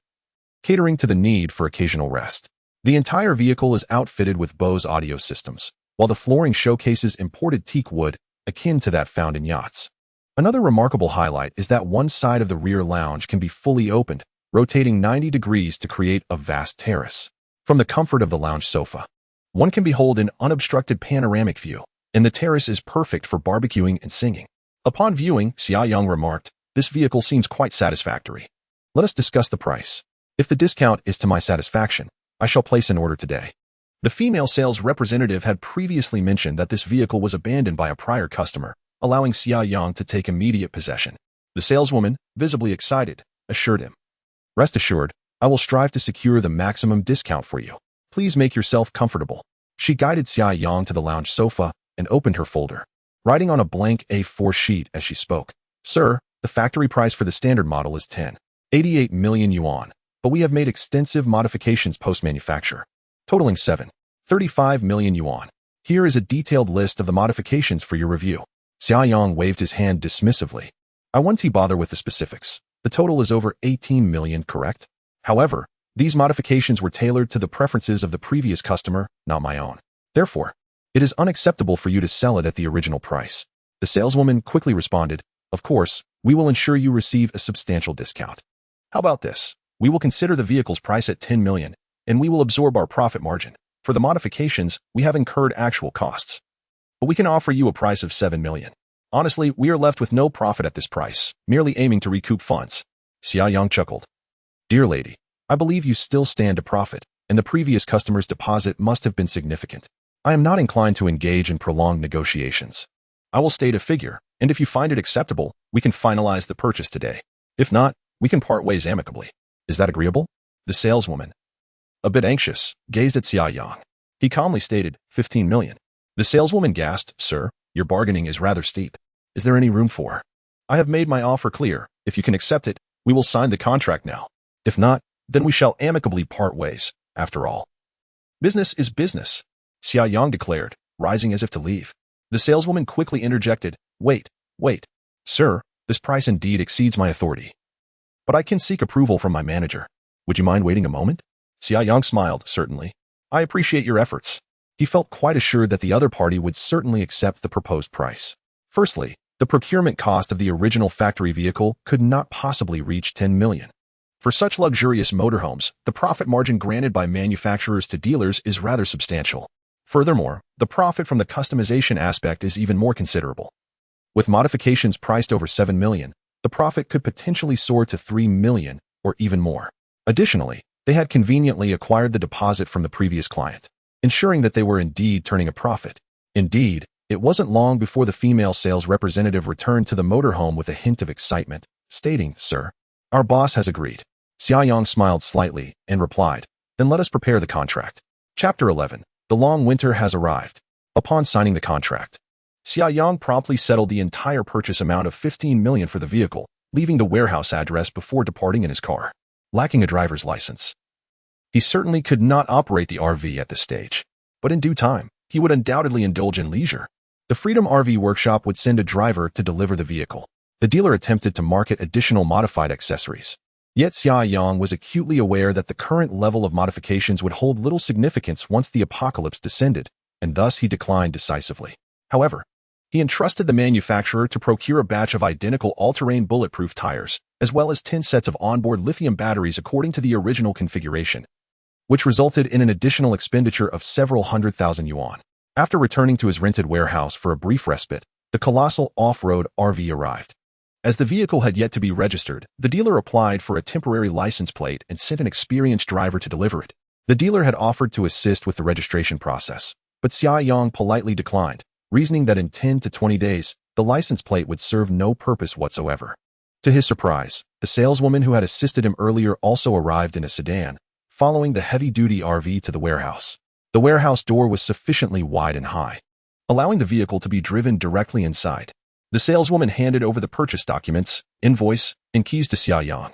S1: catering to the need for occasional rest. The entire vehicle is outfitted with Bose audio systems, while the flooring showcases imported teak wood akin to that found in yachts. Another remarkable highlight is that one side of the rear lounge can be fully opened, rotating 90 degrees to create a vast terrace. From the comfort of the lounge sofa, one can behold an unobstructed panoramic view, and the terrace is perfect for barbecuing and singing. Upon viewing, Xia Yang remarked, "This vehicle seems quite satisfactory. Let us discuss the price. If the discount is to my satisfaction, I shall place an order today." The female sales representative had previously mentioned that this vehicle was abandoned by a prior customer, allowing Xia Yang to take immediate possession. The saleswoman, visibly excited, assured him, "Rest assured, I will strive to secure the maximum discount for you. Please make yourself comfortable." She guided Xia Yang to the lounge sofa and opened her folder, writing on a blank A4 sheet as she spoke. "Sir, the factory price for the standard model is 10.88 million yuan, but we have made extensive modifications post-manufacture, totaling 7.35 million yuan. Here is a detailed list of the modifications for your review." Xia Yang waved his hand dismissively. "I won't bother with the specifics. The total is over 18 million, correct? However, these modifications were tailored to the preferences of the previous customer, not my own. Therefore, it is unacceptable for you to sell it at the original price." The saleswoman quickly responded, "Of course, we will ensure you receive a substantial discount. How about this? We will consider the vehicle's price at 10 million, and we will absorb our profit margin. For the modifications, we have incurred actual costs, but we can offer you a price of 7 million. Honestly, we are left with no profit at this price, merely aiming to recoup funds." Xia Yang chuckled. "Dear lady, I believe you still stand to profit, and the previous customer's deposit must have been significant. I am not inclined to engage in prolonged negotiations. I will state a figure, and if you find it acceptable, we can finalize the purchase today. If not, we can part ways amicably. Is that agreeable?" The saleswoman, a bit anxious, gazed at Xia Yang. He calmly stated, 15 million. The saleswoman gasped, "Sir, your bargaining is rather steep. Is there any room for?" "I have made my offer clear. If you can accept it, we will sign the contract now. If not, then we shall amicably part ways. After all, business is business," Xia Yang declared, rising as if to leave. The saleswoman quickly interjected, Wait. Sir, this price indeed exceeds my authority, but I can seek approval from my manager. Would you mind waiting a moment?" Xia Yang smiled, "Certainly. I appreciate your efforts." He felt quite assured that the other party would certainly accept the proposed price. Firstly, the procurement cost of the original factory vehicle could not possibly reach 10 million. For such luxurious motorhomes, the profit margin granted by manufacturers to dealers is rather substantial. Furthermore, the profit from the customization aspect is even more considerable. With modifications priced over 7 million, the profit could potentially soar to 3 million or even more. Additionally, They had conveniently acquired the deposit from the previous client, ensuring that they were indeed turning a profit. Indeed, it wasn't long before the female sales representative returned to the motorhome with a hint of excitement, stating, "Sir, our boss has agreed." Xia Yang smiled slightly and replied, "Then let us prepare the contract." Chapter 11. The long winter has arrived. Upon signing the contract, Xia Yang promptly settled the entire purchase amount of 15 million for the vehicle, leaving the warehouse address before departing in his car. Lacking a driver's license, he certainly could not operate the RV at this stage. But in due time, he would undoubtedly indulge in leisure. The Freedom RV Workshop would send a driver to deliver the vehicle. The dealer attempted to market additional modified accessories. Yet Xia Yang was acutely aware that the current level of modifications would hold little significance once the apocalypse descended, and thus he declined decisively. However, he entrusted the manufacturer to procure a batch of identical all-terrain bulletproof tires, as well as 10 sets of onboard lithium batteries according to the original configuration, which resulted in an additional expenditure of several 100,000 yuan. After returning to his rented warehouse for a brief respite, the colossal off-road RV arrived. As the vehicle had yet to be registered, the dealer applied for a temporary license plate and sent an experienced driver to deliver it. The dealer had offered to assist with the registration process, but Xia Yang politely declined, reasoning that in 10 to 20 days, the license plate would serve no purpose whatsoever. To his surprise, the saleswoman who had assisted him earlier also arrived in a sedan, following the heavy-duty RV to the warehouse. The warehouse door was sufficiently wide and high, allowing the vehicle to be driven directly inside. The saleswoman handed over the purchase documents, invoice, and keys to Xia Yang,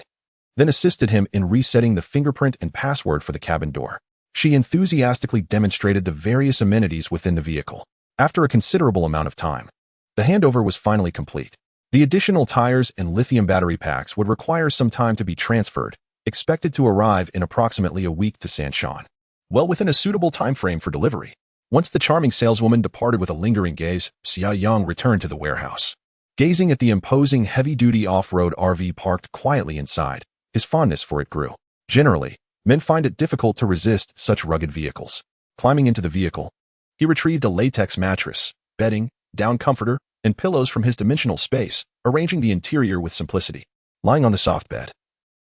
S1: then assisted him in resetting the fingerprint and password for the cabin door. She enthusiastically demonstrated the various amenities within the vehicle. After a considerable amount of time, the handover was finally complete. The additional tires and lithium battery packs would require some time to be transferred, expected to arrive in approximately a week to Sanshan, well within a suitable time frame for delivery. Once the charming saleswoman departed with a lingering gaze, Xia Yang returned to the warehouse. Gazing at the imposing heavy-duty off-road RV parked quietly inside, his fondness for it grew. Generally, men find it difficult to resist such rugged vehicles. Climbing into the vehicle, he retrieved a latex mattress, bedding, down comforter, and pillows from his dimensional space, arranging the interior with simplicity. Lying on the soft bed,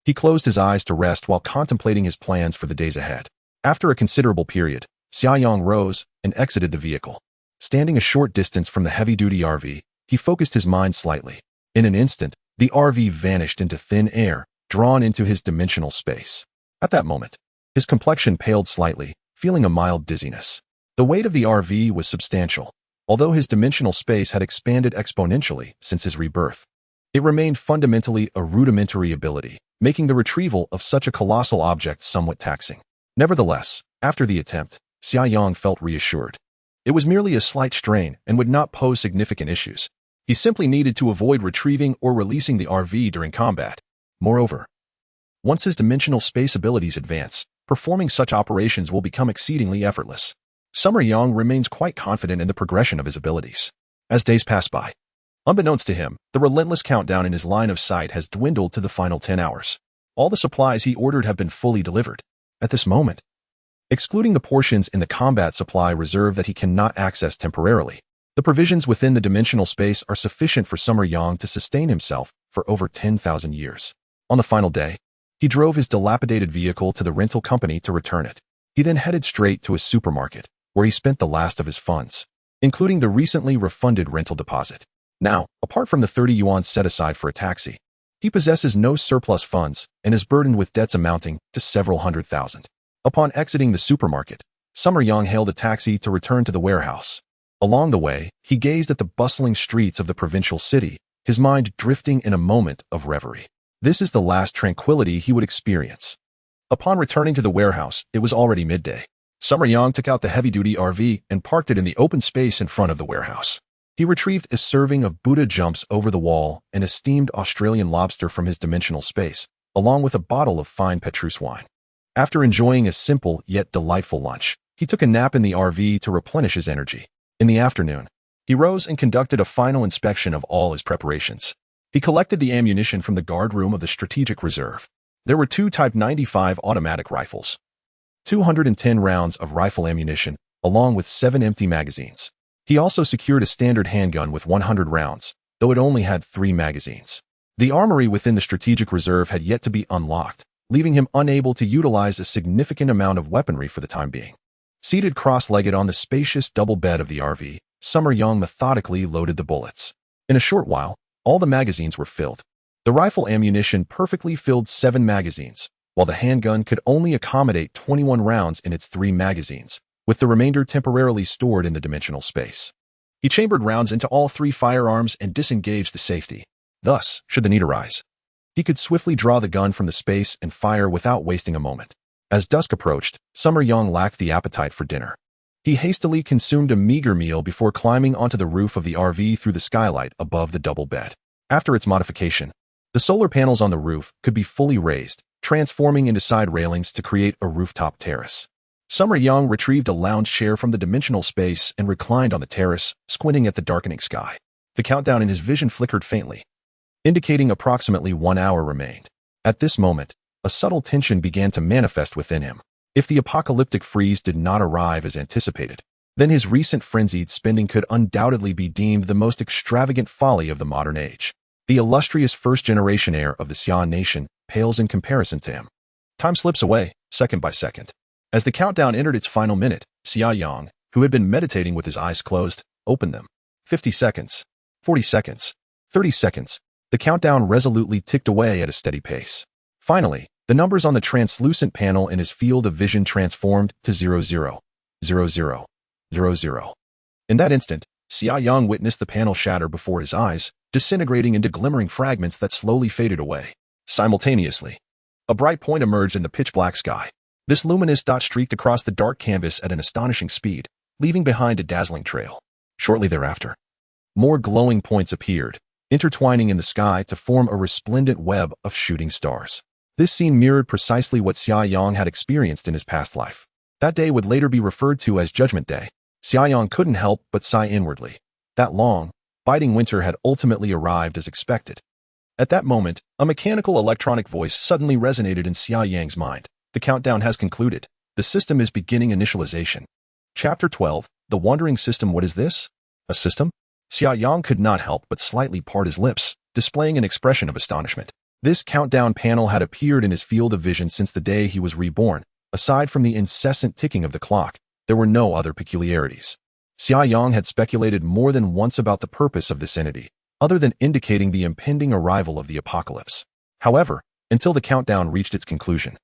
S1: he closed his eyes to rest while contemplating his plans for the days ahead. After a considerable period, Xia Yang rose and exited the vehicle. Standing a short distance from the heavy-duty RV, he focused his mind slightly. In an instant, the RV vanished into thin air, drawn into his dimensional space. At that moment, his complexion paled slightly, feeling a mild dizziness. The weight of the RV was substantial, although his dimensional space had expanded exponentially since his rebirth. It remained fundamentally a rudimentary ability, making the retrieval of such a colossal object somewhat taxing. Nevertheless, after the attempt, Xia Yang felt reassured. It was merely a slight strain and would not pose significant issues. He simply needed to avoid retrieving or releasing the RV during combat. Moreover, once his dimensional space abilities advance, performing such operations will become exceedingly effortless. Summer Yang remains quite confident in the progression of his abilities. As days pass by, unbeknownst to him, the relentless countdown in his line of sight has dwindled to the final 10 hours. All the supplies he ordered have been fully delivered. At this moment, excluding the portions in the combat supply reserve that he cannot access temporarily, the provisions within the dimensional space are sufficient for Summer Yang to sustain himself for over 10,000 years. On the final day, he drove his dilapidated vehicle to the rental company to return it. He then headed straight to a supermarket, where he spent the last of his funds, including the recently refunded rental deposit. Now, apart from the 30 yuan set aside for a taxi, he possesses no surplus funds and is burdened with debts amounting to several 100,000. Upon exiting the supermarket, Summer Yang hailed a taxi to return to the warehouse. Along the way, he gazed at the bustling streets of the provincial city, his mind drifting in a moment of reverie. This is the last tranquility he would experience. Upon returning to the warehouse, it was already midday. Summer Yang took out the heavy-duty RV and parked it in the open space in front of the warehouse. He retrieved a serving of Buddha jumps over the wall and a steamed Australian lobster from his dimensional space, along with a bottle of fine Petrus wine. After enjoying a simple yet delightful lunch, he took a nap in the RV to replenish his energy. In the afternoon, he rose and conducted a final inspection of all his preparations. He collected the ammunition from the guard room of the strategic reserve. There were 2 Type 95 automatic rifles, 210 rounds of rifle ammunition, along with 7 empty magazines. He also secured a standard handgun with 100 rounds, though it only had 3 magazines. The armory within the strategic reserve had yet to be unlocked, leaving him unable to utilize a significant amount of weaponry for the time being. Seated cross-legged on the spacious double bed of the RV, Xia Yang methodically loaded the bullets. In a short while, all the magazines were filled. The rifle ammunition perfectly filled 7 magazines, while the handgun could only accommodate 21 rounds in its 3 magazines, with the remainder temporarily stored in the dimensional space. He chambered rounds into all 3 firearms and disengaged the safety. Thus, should the need arise, he could swiftly draw the gun from the space and fire without wasting a moment. As dusk approached, Xia Yang lacked the appetite for dinner. He hastily consumed a meager meal before climbing onto the roof of the RV through the skylight above the double bed. After its modification, the solar panels on the roof could be fully raised, transforming into side railings to create a rooftop terrace. Xia Yang retrieved a lounge chair from the dimensional space and reclined on the terrace, squinting at the darkening sky. The countdown in his vision flickered faintly, indicating approximately 1 hour remained. At this moment, a subtle tension began to manifest within him. If the apocalyptic freeze did not arrive as anticipated, then his recent frenzied spending could undoubtedly be deemed the most extravagant folly of the modern age. The illustrious first-generation heir of the Xia nation pales in comparison to him. Time slips away, second by second. As the countdown entered its final minute, Xia Yang, who had been meditating with his eyes closed, opened them. 50 seconds, 40 seconds, 30 seconds. The countdown resolutely ticked away at a steady pace. Finally, the numbers on the translucent panel in his field of vision transformed to 00, 00, 00. In that instant, Xia Yang witnessed the panel shatter before his eyes, disintegrating into glimmering fragments that slowly faded away. Simultaneously, a bright point emerged in the pitch-black sky. This luminous dot streaked across the dark canvas at an astonishing speed, leaving behind a dazzling trail. Shortly thereafter, more glowing points appeared, intertwining in the sky to form a resplendent web of shooting stars. This scene mirrored precisely what Xia Yang had experienced in his past life. That day would later be referred to as Judgment Day. Xia Yang couldn't help but sigh inwardly. That long, biting winter had ultimately arrived as expected. At that moment, a mechanical electronic voice suddenly resonated in Xia Yang's mind. The countdown has concluded. The system is beginning initialization. Chapter 12, The Wandering System. What is this? A system? Xia Yang could not help but slightly part his lips, displaying an expression of astonishment. This countdown panel had appeared in his field of vision since the day he was reborn. Aside from the incessant ticking of the clock, there were no other peculiarities. Xia Yang had speculated more than once about the purpose of this entity, other than indicating the impending arrival of the apocalypse. However, until the countdown reached its conclusion,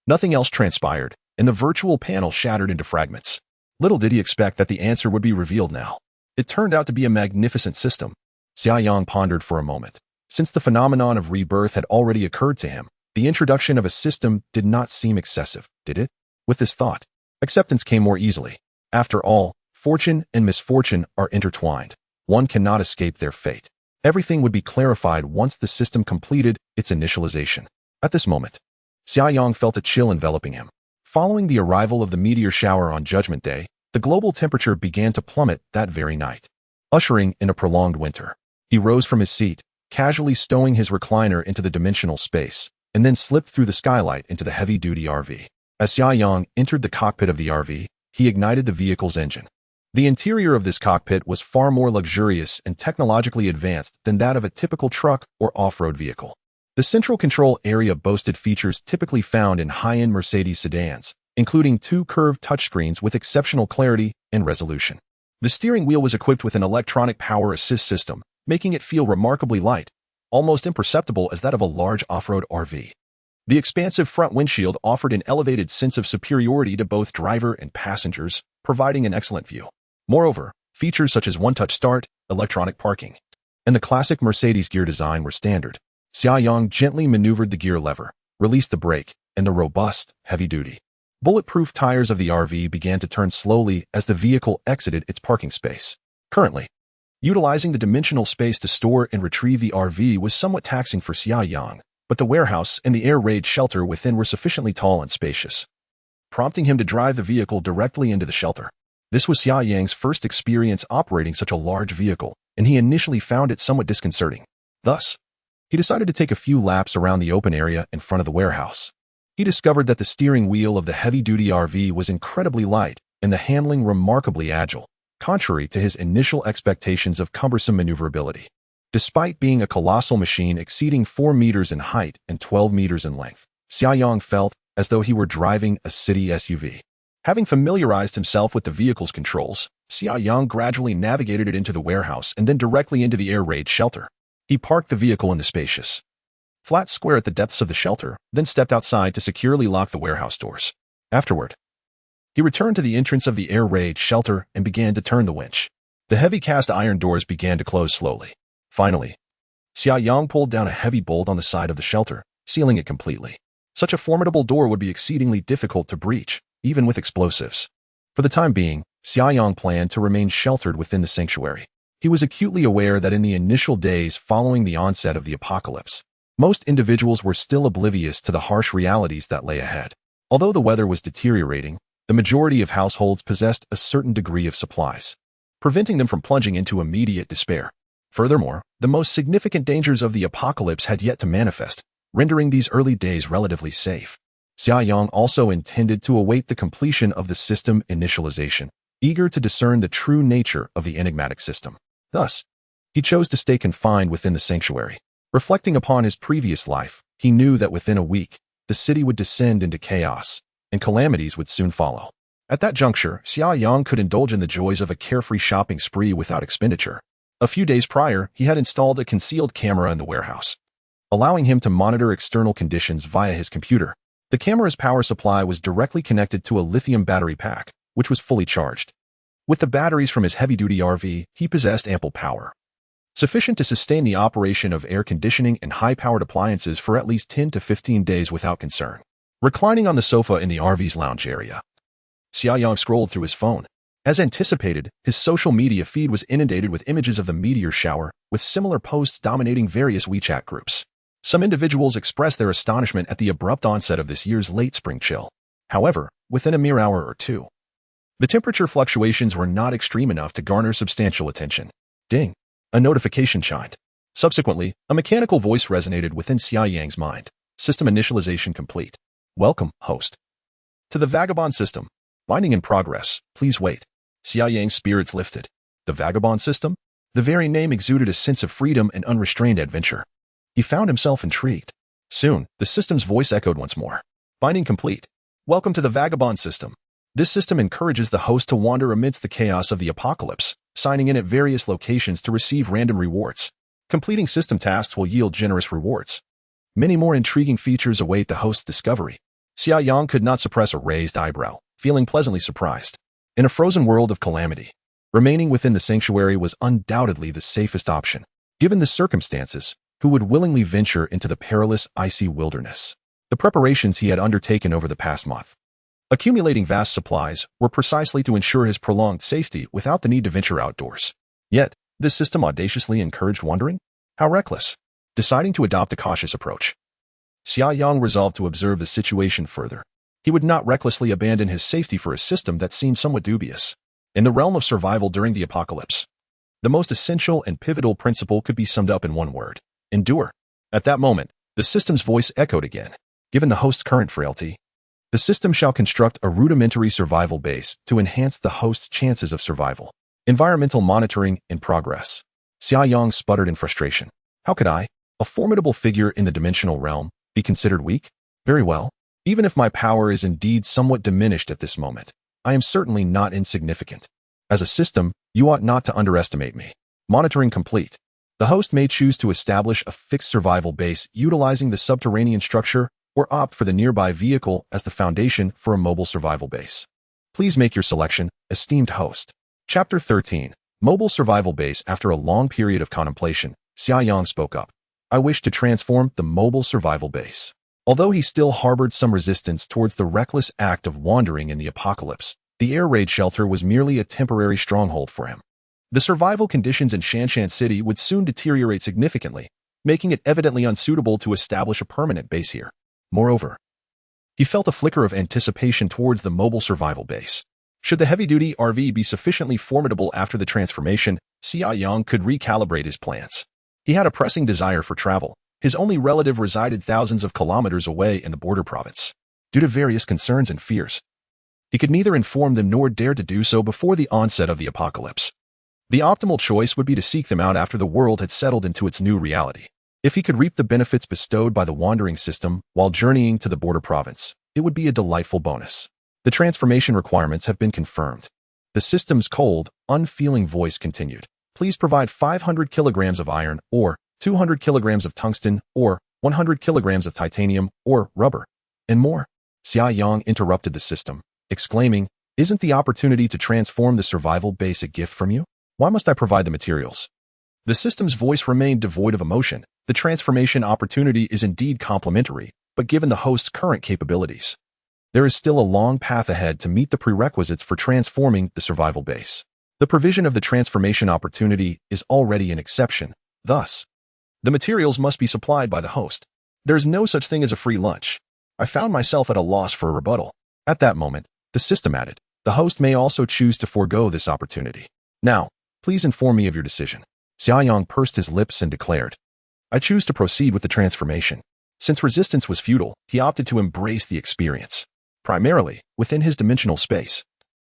S1: nothing else transpired, and the virtual panel shattered into fragments. Little did he expect that the answer would be revealed now. It turned out to be a magnificent system. Xia Yang pondered for a moment. Since the phenomenon of rebirth had already occurred to him, the introduction of a system did not seem excessive, did it? With this thought, acceptance came more easily. After all, fortune and misfortune are intertwined. One cannot escape their fate. Everything would be clarified once the system completed its initialization. At this moment, Xia Yang felt a chill enveloping him. Following the arrival of the meteor shower on Judgment Day, the global temperature began to plummet that very night, ushering in a prolonged winter. He rose from his seat, casually stowing his recliner into the dimensional space, and then slipped through the skylight into the heavy-duty RV. As Xia Yang entered the cockpit of the RV, he ignited the vehicle's engine. The interior of this cockpit was far more luxurious and technologically advanced than that of a typical truck or off-road vehicle. The central control area boasted features typically found in high-end Mercedes sedans, including 2 curved touchscreens with exceptional clarity and resolution. The steering wheel was equipped with an electronic power assist system, making it feel remarkably light, almost imperceptible as that of a large off-road RV. The expansive front windshield offered an elevated sense of superiority to both driver and passengers, providing an excellent view. Moreover, features such as one-touch start, electronic parking, and the classic Mercedes gear design were standard. Xia Yang gently maneuvered the gear lever, released the brake, and the robust, heavy-duty, bulletproof tires of the RV began to turn slowly as the vehicle exited its parking space. Currently, utilizing the dimensional space to store and retrieve the RV was somewhat taxing for Xia Yang, but the warehouse and the air raid shelter within were sufficiently tall and spacious, prompting him to drive the vehicle directly into the shelter. This was Xia Yang's first experience operating such a large vehicle, and he initially found it somewhat disconcerting. Thus, he decided to take a few laps around the open area in front of the warehouse. He discovered that the steering wheel of the heavy-duty RV was incredibly light and the handling remarkably agile, contrary to his initial expectations of cumbersome maneuverability. Despite being a colossal machine exceeding 4 meters in height and 12 meters in length, Xia Yang felt as though he were driving a city SUV. Having familiarized himself with the vehicle's controls, Xia Yang gradually navigated it into the warehouse and then directly into the air raid shelter. He parked the vehicle in the spacious flat square at the depths of the shelter, then stepped outside to securely lock the warehouse doors. Afterward, he returned to the entrance of the air raid shelter and began to turn the winch. The heavy cast iron doors began to close slowly. Finally, Xia Yang pulled down a heavy bolt on the side of the shelter, sealing it completely. Such a formidable door would be exceedingly difficult to breach, even with explosives. For the time being, Xia Yang planned to remain sheltered within the sanctuary. He was acutely aware that in the initial days following the onset of the apocalypse, most individuals were still oblivious to the harsh realities that lay ahead. Although the weather was deteriorating, the majority of households possessed a certain degree of supplies, preventing them from plunging into immediate despair. Furthermore, the most significant dangers of the apocalypse had yet to manifest, rendering these early days relatively safe. Xia Yang also intended to await the completion of the system initialization, eager to discern the true nature of the enigmatic system. Thus, he chose to stay confined within the sanctuary. Reflecting upon his previous life, he knew that within a week, the city would descend into chaos, and calamities would soon follow. At that juncture, Xia Yang could indulge in the joys of a carefree shopping spree without expenditure. A few days prior, he had installed a concealed camera in the warehouse, allowing him to monitor external conditions via his computer. The camera's power supply was directly connected to a lithium battery pack, which was fully charged. With the batteries from his heavy-duty RV, he possessed ample power, sufficient to sustain the operation of air conditioning and high-powered appliances for at least 10 to 15 days without concern. Reclining on the sofa in the RV's lounge area, Xia Yang scrolled through his phone. As anticipated, his social media feed was inundated with images of the meteor shower, with similar posts dominating various WeChat groups. Some individuals expressed their astonishment at the abrupt onset of this year's late spring chill. However, within a mere hour or two, the temperature fluctuations were not extreme enough to garner substantial attention. Ding! A notification chimed. Subsequently, a mechanical voice resonated within Xia Yang's mind. System initialization complete. Welcome, host, to the Vagabond system. Binding in progress. Please wait. Xia Yang's spirits lifted. The Vagabond system? The very name exuded a sense of freedom and unrestrained adventure. He found himself intrigued. Soon, the system's voice echoed once more. Binding complete. Welcome to the Vagabond system. This system encourages the host to wander amidst the chaos of the apocalypse, signing in at various locations to receive random rewards. Completing system tasks will yield generous rewards. Many more intriguing features await the host's discovery. Xia Yang could not suppress a raised eyebrow, feeling pleasantly surprised. In a frozen world of calamity, remaining within the sanctuary was undoubtedly the safest option. Given the circumstances, who would willingly venture into the perilous, icy wilderness? The preparations he had undertaken over the past month, accumulating vast supplies, were precisely to ensure his prolonged safety without the need to venture outdoors. Yet, this system audaciously encouraged wandering? How reckless! Deciding to adopt a cautious approach, Xia Yang resolved to observe the situation further. He would not recklessly abandon his safety for a system that seemed somewhat dubious. In the realm of survival during the apocalypse, the most essential and pivotal principle could be summed up in one word: endure. At that moment, the system's voice echoed again. Given the host's current frailty, the system shall construct a rudimentary survival base to enhance the host's chances of survival. Environmental monitoring in progress. Xia Yang sputtered in frustration. How could I, a formidable figure in the dimensional realm, be considered weak? Very well. Even if my power is indeed somewhat diminished at this moment, I am certainly not insignificant. As a system, you ought not to underestimate me. Monitoring complete. The host may choose to establish a fixed survival base utilizing the subterranean structure or opt for the nearby vehicle as the foundation for a mobile survival base. Please make your selection, esteemed host. Chapter 13. Mobile Survival Base. After a long period of contemplation, Xia Yang spoke up. I wish to transform the mobile survival base. Although he still harbored some resistance towards the reckless act of wandering in the apocalypse, the air raid shelter was merely a temporary stronghold for him. The survival conditions in Shanshan City would soon deteriorate significantly, making it evidently unsuitable to establish a permanent base here. Moreover, he felt a flicker of anticipation towards the mobile survival base. Should the heavy-duty RV be sufficiently formidable after the transformation, Xia Yang could recalibrate his plans. He had a pressing desire for travel. His only relative resided thousands of kilometers away in the border province. Due to various concerns and fears, he could neither inform them nor dare to do so before the onset of the apocalypse. The optimal choice would be to seek them out after the world had settled into its new reality. If he could reap the benefits bestowed by the wandering system while journeying to the border province, it would be a delightful bonus. The transformation requirements have been confirmed. The system's cold, unfeeling voice continued. Please provide 500 kilograms of iron, or 200 kilograms of tungsten, or 100 kilograms of titanium, or rubber, and more. Xia Yang interrupted the system, exclaiming, "Isn't the opportunity to transform the survival base a gift from you? Why must I provide the materials?" The system's voice remained devoid of emotion. The transformation opportunity is indeed complimentary, but given the host's current capabilities, there is still a long path ahead to meet the prerequisites for transforming the survival base. The provision of the transformation opportunity is already an exception. Thus, the materials must be supplied by the host. There is no such thing as a free lunch. I found myself at a loss for a rebuttal. At that moment, the system added, "The host may also choose to forego this opportunity. Now, please inform me of your decision." Xia Yang pursed his lips and declared, "I choose to proceed with the transformation." Since resistance was futile, he opted to embrace the experience, primarily within his dimensional space.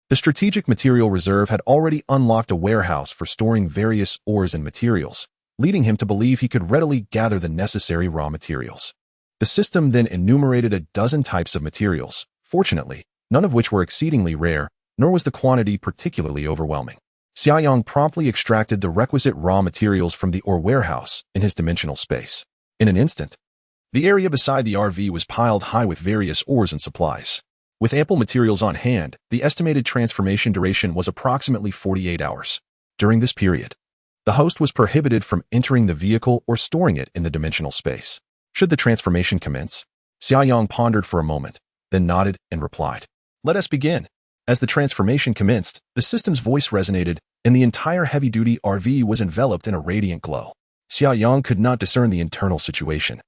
S1: The strategic material reserve had already unlocked a warehouse for storing various ores and materials, leading him to believe he could readily gather the necessary raw materials. The system then enumerated a dozen types of materials, fortunately, none of which were exceedingly rare, nor was the quantity particularly overwhelming. Xia Yang promptly extracted the requisite raw materials from the ore warehouse in his dimensional space. In an instant, the area beside the RV was piled high with various ores and supplies. With ample materials on hand, the estimated transformation duration was approximately 48 hours. During this period, the host was prohibited from entering the vehicle or storing it in the dimensional space. Should the transformation commence? Xia Yang pondered for a moment, then nodded and replied, "Let us begin." As the transformation commenced, the system's voice resonated, and the entire heavy-duty RV was enveloped in a radiant glow. Xia Yang could not discern the internal situation,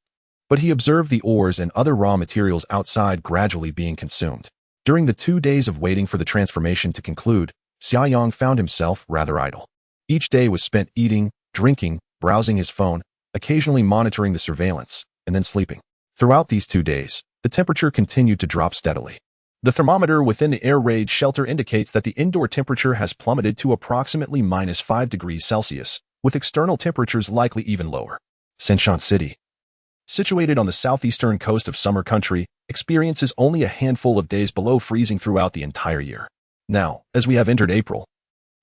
S1: but he observed the ores and other raw materials outside gradually being consumed. During the 2 days of waiting for the transformation to conclude, Xia Yang found himself rather idle. Each day was spent eating, drinking, browsing his phone, occasionally monitoring the surveillance, and then sleeping. Throughout these 2 days, the temperature continued to drop steadily. The thermometer within the air raid shelter indicates that the indoor temperature has plummeted to approximately -5 degrees Celsius, with external temperatures likely even lower. Shenzhen City, situated on the southeastern coast of summer country, experiences only a handful of days below freezing throughout the entire year. Now, as we have entered April,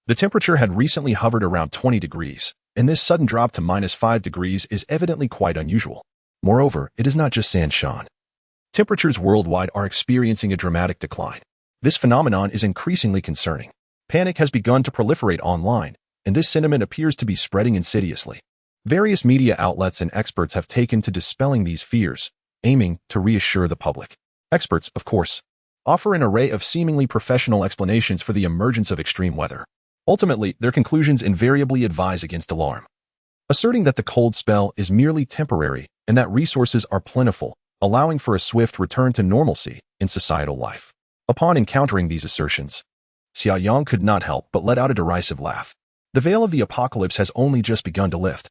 S1: the temperature had recently hovered around 20 degrees, and this sudden drop to -5 degrees is evidently quite unusual. Moreover, it is not just Shenzhen. Temperatures worldwide are experiencing a dramatic decline. This phenomenon is increasingly concerning. Panic has begun to proliferate online, and this sentiment appears to be spreading insidiously. Various media outlets and experts have taken to dispelling these fears, aiming to reassure the public. Experts, of course, offer an array of seemingly professional explanations for the emergence of extreme weather. Ultimately, their conclusions invariably advise against alarm, asserting that the cold spell is merely temporary and that resources are plentiful, allowing for a swift return to normalcy in societal life. Upon encountering these assertions, Xia Yang could not help but let out a derisive laugh. The veil of the apocalypse has only just begun to lift,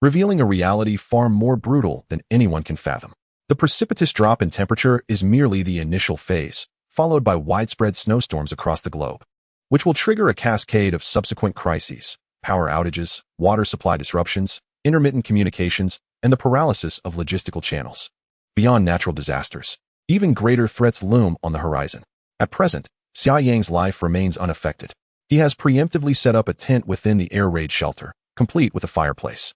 S1: revealing a reality far more brutal than anyone can fathom. The precipitous drop in temperature is merely the initial phase, followed by widespread snowstorms across the globe, which will trigger a cascade of subsequent crises: power outages, water supply disruptions, intermittent communications, and the paralysis of logistical channels. Beyond natural disasters, even greater threats loom on the horizon. At present, Xia Yang's life remains unaffected. He has preemptively set up a tent within the air raid shelter, complete with a fireplace.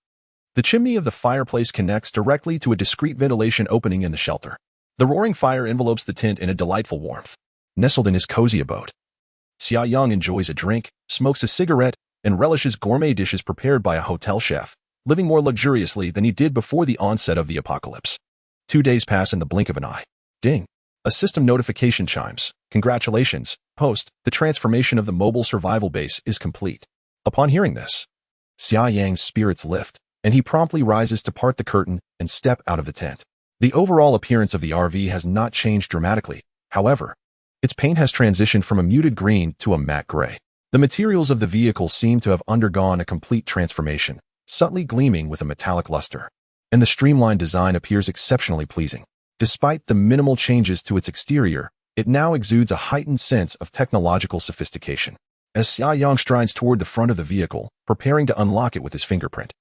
S1: The chimney of the fireplace connects directly to a discreet ventilation opening in the shelter. The roaring fire envelopes the tent in a delightful warmth. Nestled in his cozy abode, Xia Yang enjoys a drink, smokes a cigarette, and relishes gourmet dishes prepared by a hotel chef, living more luxuriously than he did before the onset of the apocalypse. 2 days pass in the blink of an eye. Ding! A system notification chimes. Congratulations, host, the transformation of the mobile survival base is complete. Upon hearing this, Xia Yang's spirits lift, and he promptly rises to part the curtain and step out of the tent. The overall appearance of the RV has not changed dramatically. However, its paint has transitioned from a muted green to a matte gray. The materials of the vehicle seem to have undergone a complete transformation, subtly gleaming with a metallic luster, and the streamlined design appears exceptionally pleasing. Despite the minimal changes to its exterior, it now exudes a heightened sense of technological sophistication. As Xia Yang strides toward the front of the vehicle, preparing to unlock it with his fingerprint,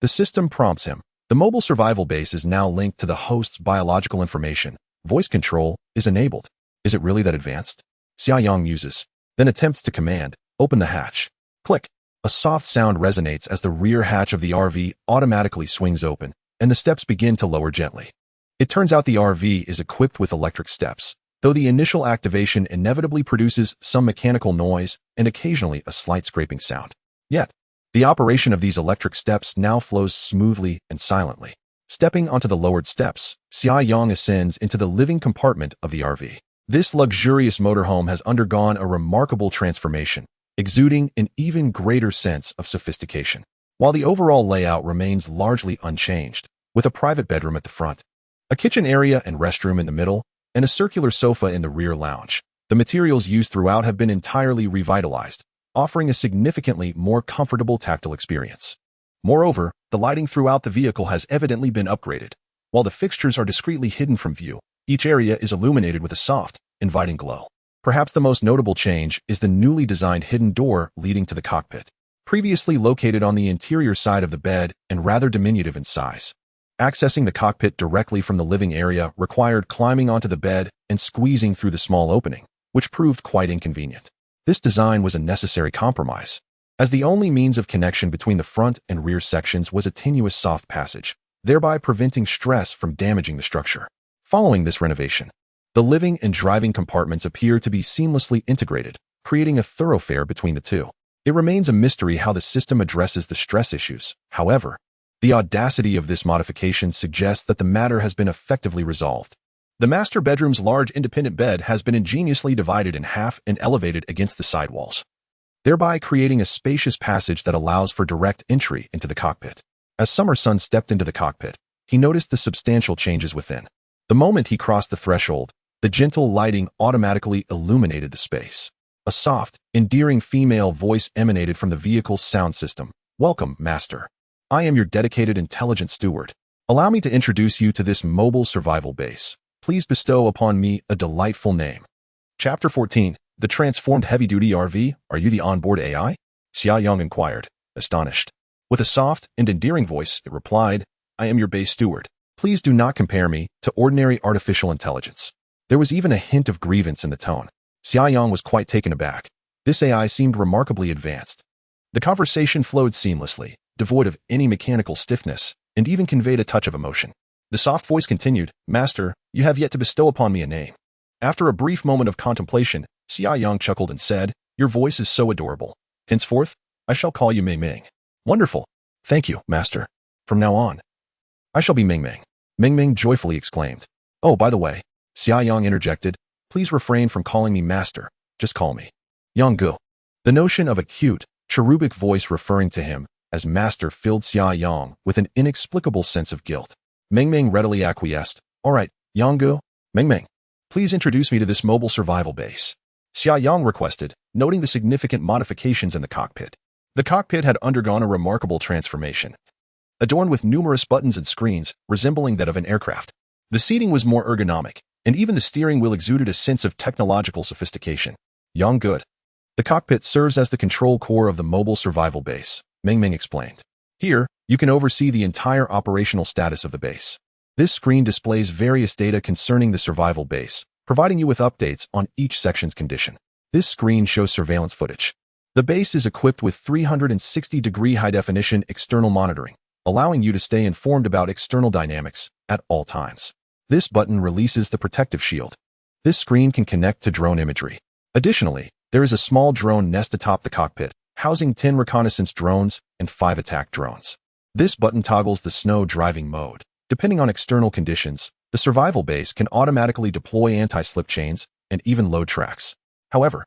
S1: the system prompts him. The mobile survival base is now linked to the host's biological information. Voice control is enabled. Is it really that advanced? Xia Yang muses, then attempts to command, open the hatch. Click. A soft sound resonates as the rear hatch of the RV automatically swings open, and the steps begin to lower gently. It turns out the RV is equipped with electric steps, though the initial activation inevitably produces some mechanical noise and occasionally a slight scraping sound. Yet, the operation of these electric steps now flows smoothly and silently. Stepping onto the lowered steps, Xia Yang ascends into the living compartment of the RV. This luxurious motorhome has undergone a remarkable transformation, exuding an even greater sense of sophistication. While the overall layout remains largely unchanged, with a private bedroom at the front, a kitchen area and restroom in the middle, and a circular sofa in the rear lounge, the materials used throughout have been entirely revitalized, offering a significantly more comfortable tactile experience. Moreover, the lighting throughout the vehicle has evidently been upgraded. While the fixtures are discreetly hidden from view, each area is illuminated with a soft, inviting glow. Perhaps the most notable change is the newly designed hidden door leading to the cockpit. Previously located on the interior side of the bed and rather diminutive in size. Accessing the cockpit directly from the living area required climbing onto the bed and squeezing through the small opening, which proved quite inconvenient. This design was a necessary compromise, as the only means of connection between the front and rear sections was a tenuous soft passage, thereby preventing stress from damaging the structure. Following this renovation, the living and driving compartments appear to be seamlessly integrated, creating a thoroughfare between the two. It remains a mystery how the system addresses the stress issues. However, the audacity of this modification suggests that the matter has been effectively resolved. The master bedroom's large independent bed has been ingeniously divided in half and elevated against the sidewalls, thereby creating a spacious passage that allows for direct entry into the cockpit. As Summer Sun stepped into the cockpit, he noticed the substantial changes within. The moment he crossed the threshold, the gentle lighting automatically illuminated the space. A soft, endearing female voice emanated from the vehicle's sound system. Welcome, Master. I am your dedicated intelligent steward. Allow me to introduce you to this mobile survival base. Please bestow upon me a delightful name. Chapter 14. The Transformed Heavy-Duty RV. Are you the onboard AI? Xia Yang inquired, astonished. With a soft and endearing voice, it replied, I am your base steward. Please do not compare me to ordinary artificial intelligence. There was even a hint of grievance in the tone. Xia Yang was quite taken aback. This AI seemed remarkably advanced. The conversation flowed seamlessly, devoid of any mechanical stiffness, and even conveyed a touch of emotion. The soft voice continued, Master, you have yet to bestow upon me a name. After a brief moment of contemplation, Xia Yang chuckled and said, Your voice is so adorable. Henceforth, I shall call you Meng Meng. Wonderful. Thank you, Master. From now on, I shall be Meng Meng. Meng Meng joyfully exclaimed. Oh, by the way, Xia Yang interjected, please refrain from calling me Master. Just call me Yang Gu. The notion of a cute, cherubic voice referring to him as Master filled Xia Yang with an inexplicable sense of guilt. Meng Meng readily acquiesced. All right, Yang Gu, Meng Meng, please introduce me to this mobile survival base. Xia Yang requested, noting the significant modifications in the cockpit. The cockpit had undergone a remarkable transformation, adorned with numerous buttons and screens resembling that of an aircraft. The seating was more ergonomic, and even the steering wheel exuded a sense of technological sophistication. Yang Good. The cockpit serves as the control core of the mobile survival base, Meng Meng explained. Here, you can oversee the entire operational status of the base. This screen displays various data concerning the survival base, providing you with updates on each section's condition. This screen shows surveillance footage. The base is equipped with 360-degree high-definition external monitoring, allowing you to stay informed about external dynamics at all times. This button releases the protective shield. This screen can connect to drone imagery. Additionally, there is a small drone nest atop the cockpit, housing 10 reconnaissance drones and 5 attack drones. This button toggles the snow driving mode. Depending on external conditions, the survival base can automatically deploy anti-slip chains and even load tracks. However,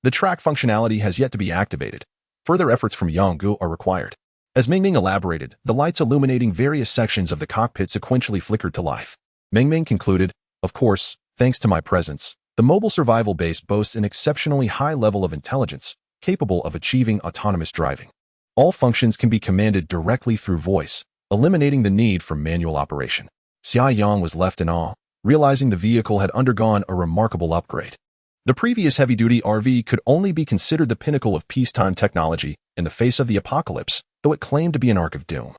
S1: the track functionality has yet to be activated. Further efforts from Yanggu are required. As Meng Meng elaborated, the lights illuminating various sections of the cockpit sequentially flickered to life. Meng Meng concluded, of course, thanks to my presence, the mobile survival base boasts an exceptionally high level of intelligence, capable of achieving autonomous driving. All functions can be commanded directly through voice, eliminating the need for manual operation. Xia Yang was left in awe, realizing the vehicle had undergone a remarkable upgrade. The previous heavy-duty RV could only be considered the pinnacle of peacetime technology in the face of the apocalypse, though it claimed to be an ark of doom.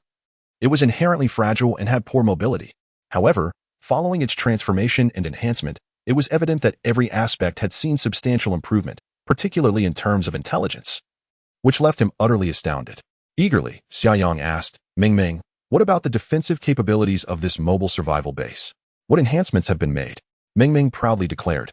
S1: It was inherently fragile and had poor mobility. However, following its transformation and enhancement, it was evident that every aspect had seen substantial improvement, particularly in terms of intelligence, which left him utterly astounded. Eagerly, Xia Yang asked, Ming, what about the defensive capabilities of this mobile survival base? What enhancements have been made? Ming proudly declared.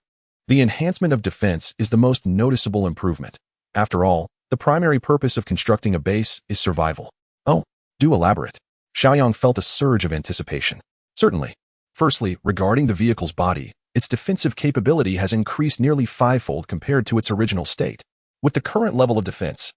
S1: The enhancement of defense is the most noticeable improvement. After all, the primary purpose of constructing a base is survival. Oh, do elaborate. Xia Yang felt a surge of anticipation. Certainly. Firstly, regarding the vehicle's body, its defensive capability has increased nearly fivefold compared to its original state. With the current level of defense,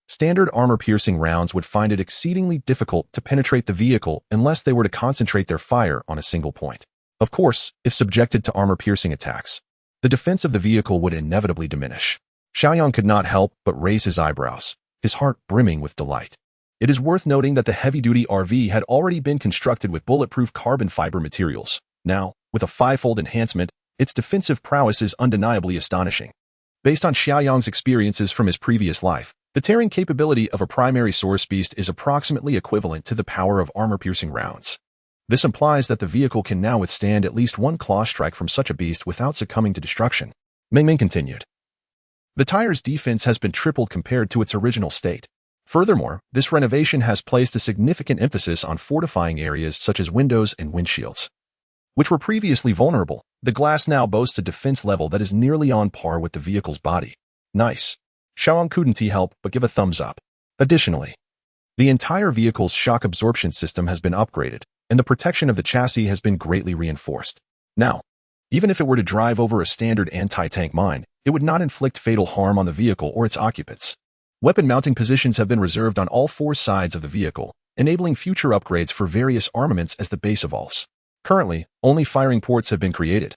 S1: standard armor-piercing rounds would find it exceedingly difficult to penetrate the vehicle unless they were to concentrate their fire on a single point. Of course, if subjected to armor-piercing attacks, the defense of the vehicle would inevitably diminish. Xia Yang could not help but raise his eyebrows, his heart brimming with delight. It is worth noting that the heavy-duty RV had already been constructed with bulletproof carbon fiber materials. Now, with a fivefold enhancement, its defensive prowess is undeniably astonishing. Based on Xia Yang's experiences from his previous life, the tearing capability of a primary source beast is approximately equivalent to the power of armor-piercing rounds. This implies that the vehicle can now withstand at least one claw strike from such a beast without succumbing to destruction. Ming continued. The tire's defense has been tripled compared to its original state. Furthermore, this renovation has placed a significant emphasis on fortifying areas such as windows and windshields, which were previously vulnerable. The glass now boasts a defense level that is nearly on par with the vehicle's body. Nice. Xia Yang couldn't help but give a thumbs up. Additionally, the entire vehicle's shock absorption system has been upgraded, and the protection of the chassis has been greatly reinforced. Now, even if it were to drive over a standard anti-tank mine, it would not inflict fatal harm on the vehicle or its occupants. Weapon mounting positions have been reserved on all four sides of the vehicle, enabling future upgrades for various armaments as the base evolves. Currently, only firing ports have been created,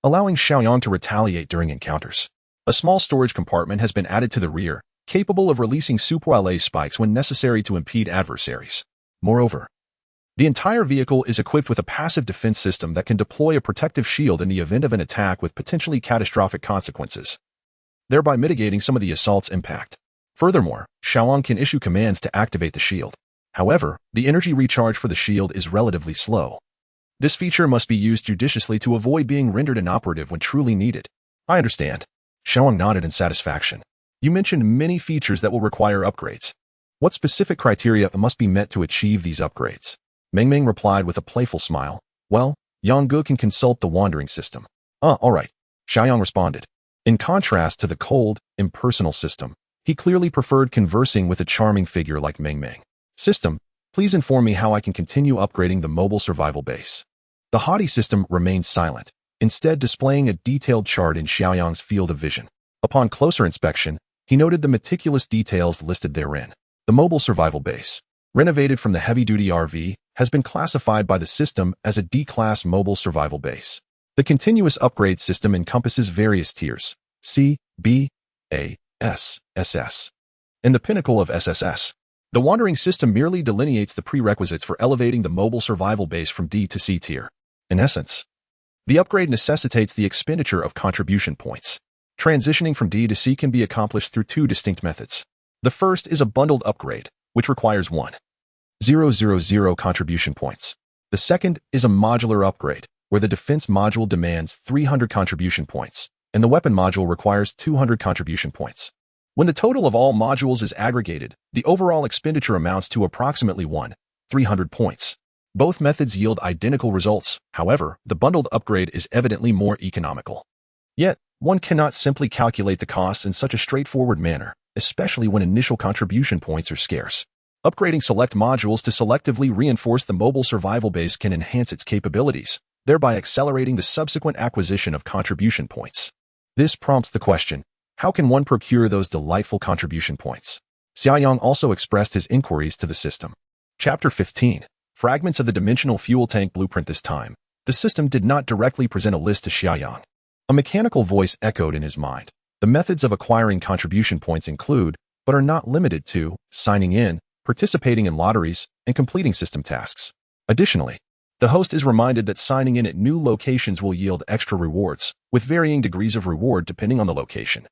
S1: allowing Xia Yang to retaliate during encounters. A small storage compartment has been added to the rear, capable of releasing souffle spikes when necessary to impede adversaries. Moreover, the entire vehicle is equipped with a passive defense system that can deploy a protective shield in the event of an attack with potentially catastrophic consequences, thereby mitigating some of the assault's impact. Furthermore, Xia Yang can issue commands to activate the shield. However, the energy recharge for the shield is relatively slow. This feature must be used judiciously to avoid being rendered inoperative when truly needed. I understand. Xia Yang nodded in satisfaction. You mentioned many features that will require upgrades. What specific criteria must be met to achieve these upgrades? Ming replied with a playful smile. Well, Yang can consult the wandering system. All right. Xia Yang responded. In contrast to the cold, impersonal system, he clearly preferred conversing with a charming figure like Ming. System, please inform me how I can continue upgrading the mobile survival base. The haughty system remained silent, instead displaying a detailed chart in Xia Yang's field of vision. Upon closer inspection, he noted the meticulous details listed therein. The mobile survival base, renovated from the heavy-duty RV, has been classified by the system as a D-class mobile survival base. The continuous upgrade system encompasses various tiers, C, B, A, S, SS, and the pinnacle of SSS. The wandering system merely delineates the prerequisites for elevating the mobile survival base from D to C tier. In essence, the upgrade necessitates the expenditure of contribution points. Transitioning from D to C can be accomplished through two distinct methods. The first is a bundled upgrade, which requires 1,000 contribution points. The second is a modular upgrade, where the defense module demands 300 contribution points, and the weapon module requires 200 contribution points. When the total of all modules is aggregated, the overall expenditure amounts to approximately 300 points. Both methods yield identical results. However, the bundled upgrade is evidently more economical. Yet, one cannot simply calculate the costs in such a straightforward manner, especially when initial contribution points are scarce. Upgrading select modules to selectively reinforce the mobile survival base can enhance its capabilities, thereby accelerating the subsequent acquisition of contribution points. This prompts the question, how can one procure those delightful contribution points? Xia Yang also expressed his inquiries to the system. Chapter 15. Fragments of the dimensional fuel tank blueprint. This time, the system did not directly present a list to Xia Yang. A mechanical voice echoed in his mind. The methods of acquiring contribution points include, but are not limited to, signing in, participating in lotteries, and completing system tasks. Additionally, the host is reminded that signing in at new locations will yield extra rewards, with varying degrees of reward depending on the location.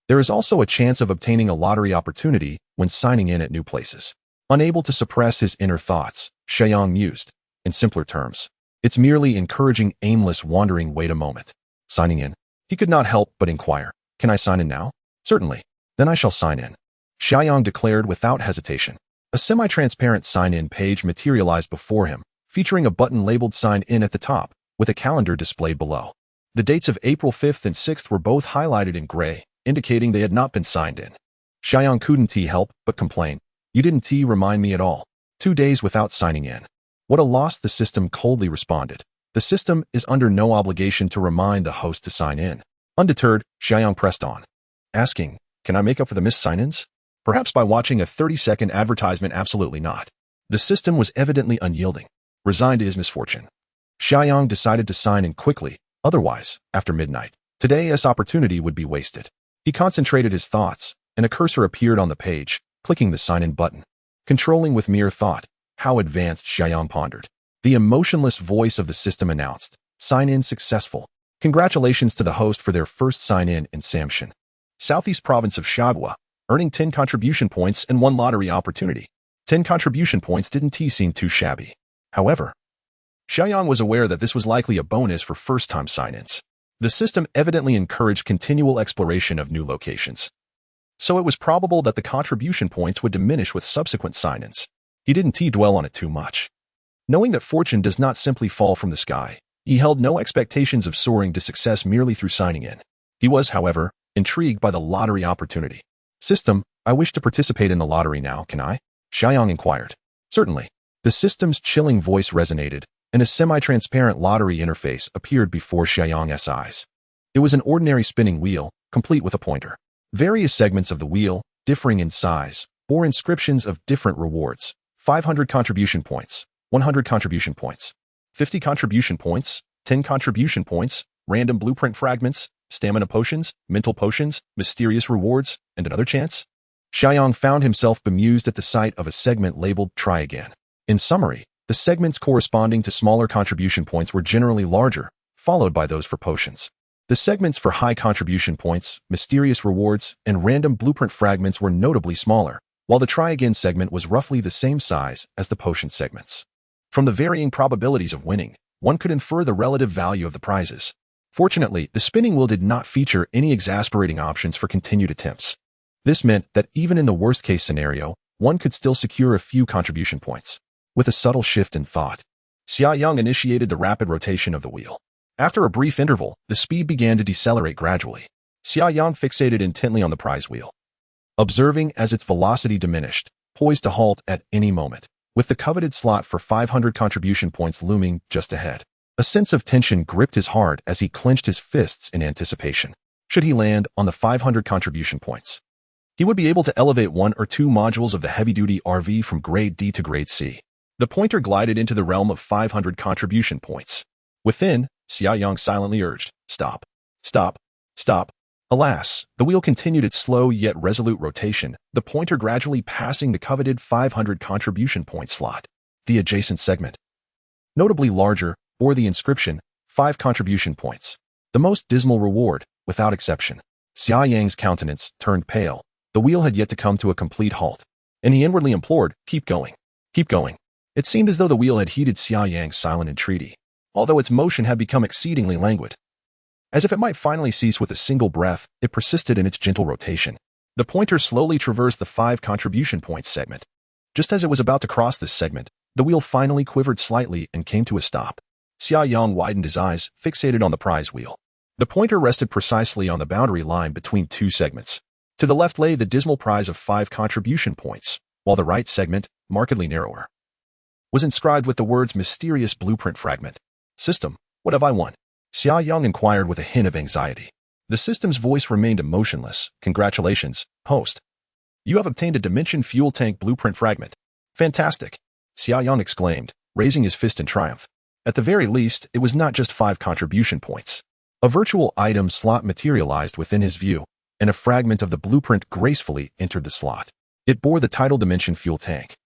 S1: There is also a chance of obtaining a lottery opportunity when signing in at new places. Unable to suppress his inner thoughts, Xia Yang mused. In simpler terms, it's merely encouraging aimless wandering. Wait a moment. Signing in. He could not help but inquire. Can I sign in now? Certainly. Then I shall sign in. Xia Yang declared without hesitation. A semi-transparent sign-in page materialized before him, featuring a button labeled Sign In at the top, with a calendar displayed below. The dates of April 5th and 6th were both highlighted in gray, indicating they had not been signed in. Xia Yang couldn't help but complain. You didn't remind me at all. 2 days without signing in. What a loss, the system coldly responded. The system is under no obligation to remind the host to sign in. Undeterred, Xia Yang pressed on, asking, can I make up for the missed sign-ins? Perhaps by watching a 30-second advertisement? Absolutely not. The system was evidently unyielding. Resigned to his misfortune, Xia Yang decided to sign in quickly. Otherwise, after midnight, today's opportunity would be wasted. He concentrated his thoughts, and a cursor appeared on the page, clicking the sign-in button. Controlling with mere thought, how advanced, Xia Yang pondered. The emotionless voice of the system announced, sign-in successful. Congratulations to the host for their first sign-in Samshin, Southeast Province of Shagwa, earning 10 contribution points and 1 lottery opportunity. 10 contribution points didn't seem too shabby. However, Xia Yang was aware that this was likely a bonus for first-time sign-ins. The system evidently encouraged continual exploration of new locations, so it was probable that the contribution points would diminish with subsequent sign-ins. He didn't dwell on it too much. Knowing that fortune does not simply fall from the sky, he held no expectations of soaring to success merely through signing in. He was, however, intrigued by the lottery opportunity. System, I wish to participate in the lottery now, can I? Xia Yang inquired. Certainly. The system's chilling voice resonated, and a semi-transparent lottery interface appeared before Xia Yang's eyes. It was an ordinary spinning wheel, complete with a pointer. Various segments of the wheel, differing in size, bore inscriptions of different rewards. 500 contribution points, 100 contribution points, 50 contribution points, 10 contribution points, random blueprint fragments, stamina potions, mental potions, mysterious rewards, and another chance. Xia Yang found himself bemused at the sight of a segment labeled Try Again. In summary, the segments corresponding to smaller contribution points were generally larger, followed by those for potions. The segments for high contribution points, mysterious rewards, and random blueprint fragments were notably smaller, while the Try Again segment was roughly the same size as the potion segments. From the varying probabilities of winning, one could infer the relative value of the prizes. Fortunately, the spinning wheel did not feature any exasperating options for continued attempts. This meant that even in the worst-case scenario, one could still secure a few contribution points. With a subtle shift in thought, Xia Yang initiated the rapid rotation of the wheel. After a brief interval, the speed began to decelerate gradually. Xia Yang fixated intently on the prize wheel, observing as its velocity diminished, poised to halt at any moment, with the coveted slot for 500 contribution points looming just ahead. A sense of tension gripped his heart as he clenched his fists in anticipation. Should he land on the 500 contribution points, he would be able to elevate 1 or 2 modules of the heavy-duty RV from Grade D to Grade C. The pointer glided into the realm of 500 contribution points. Within, Xia Yang silently urged, stop, stop, stop. Alas, the wheel continued its slow yet resolute rotation, the pointer gradually passing the coveted 500 contribution point slot. The adjacent segment, notably larger, bore the inscription, 5 contribution points. The most dismal reward, without exception. Xia Yang's countenance turned pale. The wheel had yet to come to a complete halt, and he inwardly implored, keep going, keep going. It seemed as though the wheel had heeded Xia Yang's silent entreaty, although its motion had become exceedingly languid. As if it might finally cease with a single breath, it persisted in its gentle rotation. The pointer slowly traversed the 5 contribution points segment. Just as it was about to cross this segment, the wheel finally quivered slightly and came to a stop. Xia Yang widened his eyes, fixated on the prize wheel. The pointer rested precisely on the boundary line between 2 segments. To the left lay the dismal prize of 5 contribution points, while the right segment, markedly narrower, was inscribed with the words Mysterious Blueprint Fragment. System, what have I won? Xia Yang inquired with a hint of anxiety. The system's voice remained emotionless. Congratulations, host. You have obtained a Dimension Fuel Tank Blueprint Fragment. Fantastic, Xia Yang exclaimed, raising his fist in triumph. At the very least, it was not just 5 contribution points. A virtual item slot materialized within his view, and a fragment of the blueprint gracefully entered the slot. It bore the title Dimension Fuel Tank,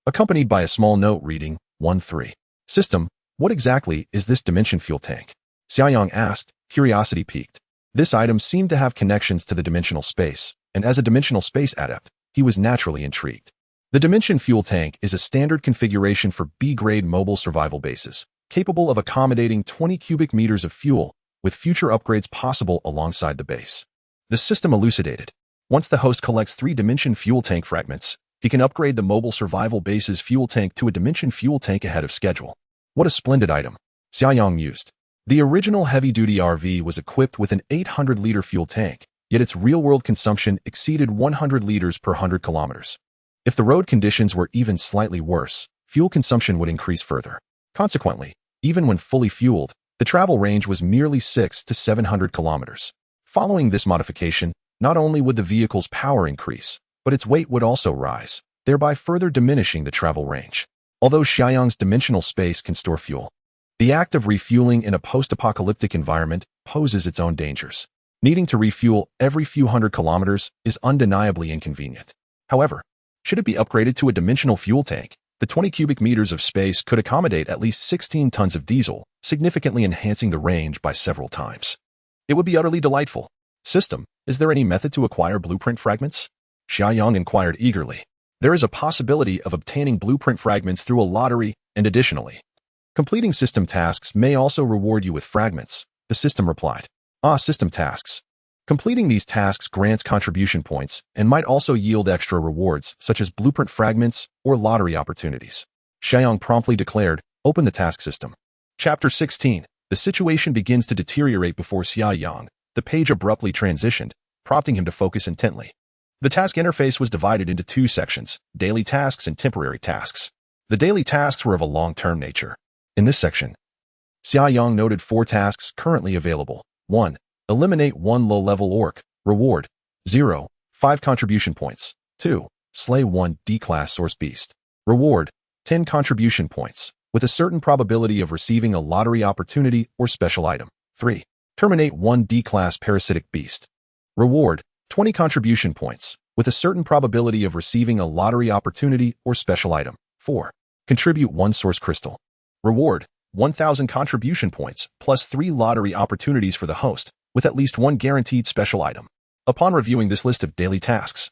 S1: accompanied by a small note reading, 1-3. System, what exactly is this Dimension Fuel Tank? Xia Yang asked, curiosity piqued. This item seemed to have connections to the dimensional space, and as a dimensional space adept, he was naturally intrigued. The Dimension Fuel Tank is a standard configuration for B-grade mobile survival bases, capable of accommodating 20 cubic meters of fuel, with future upgrades possible alongside the base. The system elucidated. Once the host collects 3 Dimension Fuel Tank fragments, he can upgrade the mobile survival base's fuel tank to a Dimension Fuel Tank ahead of schedule. What a splendid item, Xia Yang mused. The original heavy-duty RV was equipped with an 800-liter fuel tank, yet its real-world consumption exceeded 100 liters per 100 kilometers. If the road conditions were even slightly worse, fuel consumption would increase further. Consequently, even when fully fueled, the travel range was merely 600 to 700 kilometers. Following this modification, not only would the vehicle's power increase, but its weight would also rise, thereby further diminishing the travel range. Although Xia Yang's dimensional space can store fuel, the act of refueling in a post-apocalyptic environment poses its own dangers. Needing to refuel every few hundred kilometers is undeniably inconvenient. However, should it be upgraded to a dimensional fuel tank, the 20 cubic meters of space could accommodate at least 16 tons of diesel, significantly enhancing the range by several times. It would be utterly delightful. System, is there any method to acquire blueprint fragments? Xia Yang inquired eagerly. There is a possibility of obtaining blueprint fragments through a lottery, and additionally, completing system tasks may also reward you with fragments, the system replied. System tasks. Completing these tasks grants contribution points and might also yield extra rewards, such as blueprint fragments or lottery opportunities. Xia Yang promptly declared, open the task system. Chapter 16. The situation begins to deteriorate before Xia Yang. The page abruptly transitioned, prompting him to focus intently. The task interface was divided into 2 sections, daily tasks and temporary tasks. The daily tasks were of a long-term nature. In this section, Xia Yang noted 4 tasks currently available. 1. Eliminate 1 low-level orc. Reward 0. 5 contribution points. 2. Slay 1 D-class source beast. Reward 10 contribution points, with a certain probability of receiving a lottery opportunity or special item. 3. Terminate 1 D-class parasitic beast. Reward 20 contribution points, with a certain probability of receiving a lottery opportunity or special item. 4. Contribute 1 source crystal. Reward 1,000 contribution points, plus 3 lottery opportunities for the host, with at least 1 guaranteed special item. Upon reviewing this list of daily tasks,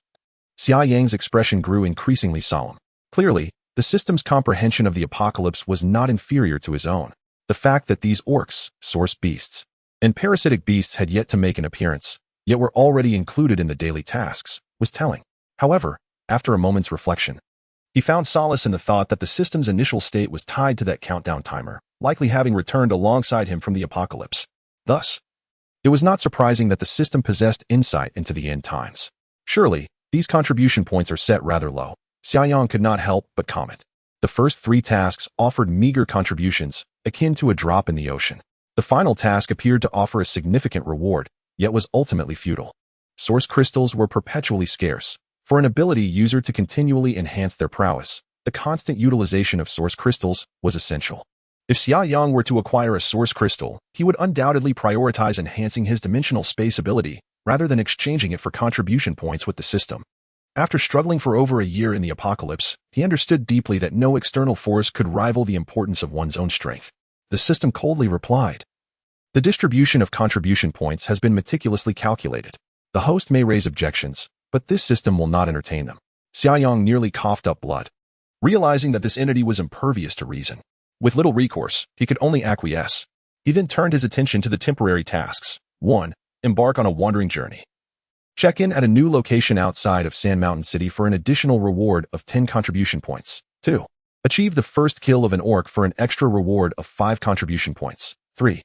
S1: Xia Yang's expression grew increasingly solemn. Clearly, the system's comprehension of the apocalypse was not inferior to his own. The fact that these orcs, source beasts, and parasitic beasts had yet to make an appearance, yet were already included in the daily tasks, was telling. However, after a moment's reflection, he found solace in the thought that the system's initial state was tied to that countdown timer, likely having returned alongside him from the apocalypse. Thus, it was not surprising that the system possessed insight into the end times. Surely, these contribution points are set rather low. Xia Yang could not help but comment. The first 3 tasks offered meager contributions, akin to a drop in the ocean. The final task appeared to offer a significant reward, yet was ultimately futile. Source crystals were perpetually scarce. For an ability user to continually enhance their prowess, the constant utilization of source crystals was essential. If Xia Yang were to acquire a source crystal, he would undoubtedly prioritize enhancing his dimensional space ability rather than exchanging it for contribution points with the system. After struggling for over a year in the apocalypse, he understood deeply that no external force could rival the importance of one's own strength. The system coldly replied, the distribution of contribution points has been meticulously calculated. The host may raise objections, but this system will not entertain them. Xia Yang nearly coughed up blood, realizing that this entity was impervious to reason. With little recourse, he could only acquiesce. He then turned his attention to the temporary tasks. 1. Embark on a wandering journey. Check in at a new location outside of Sand Mountain City for an additional reward of 10 contribution points. 2. Achieve the first kill of an orc for an extra reward of 5 contribution points. 3.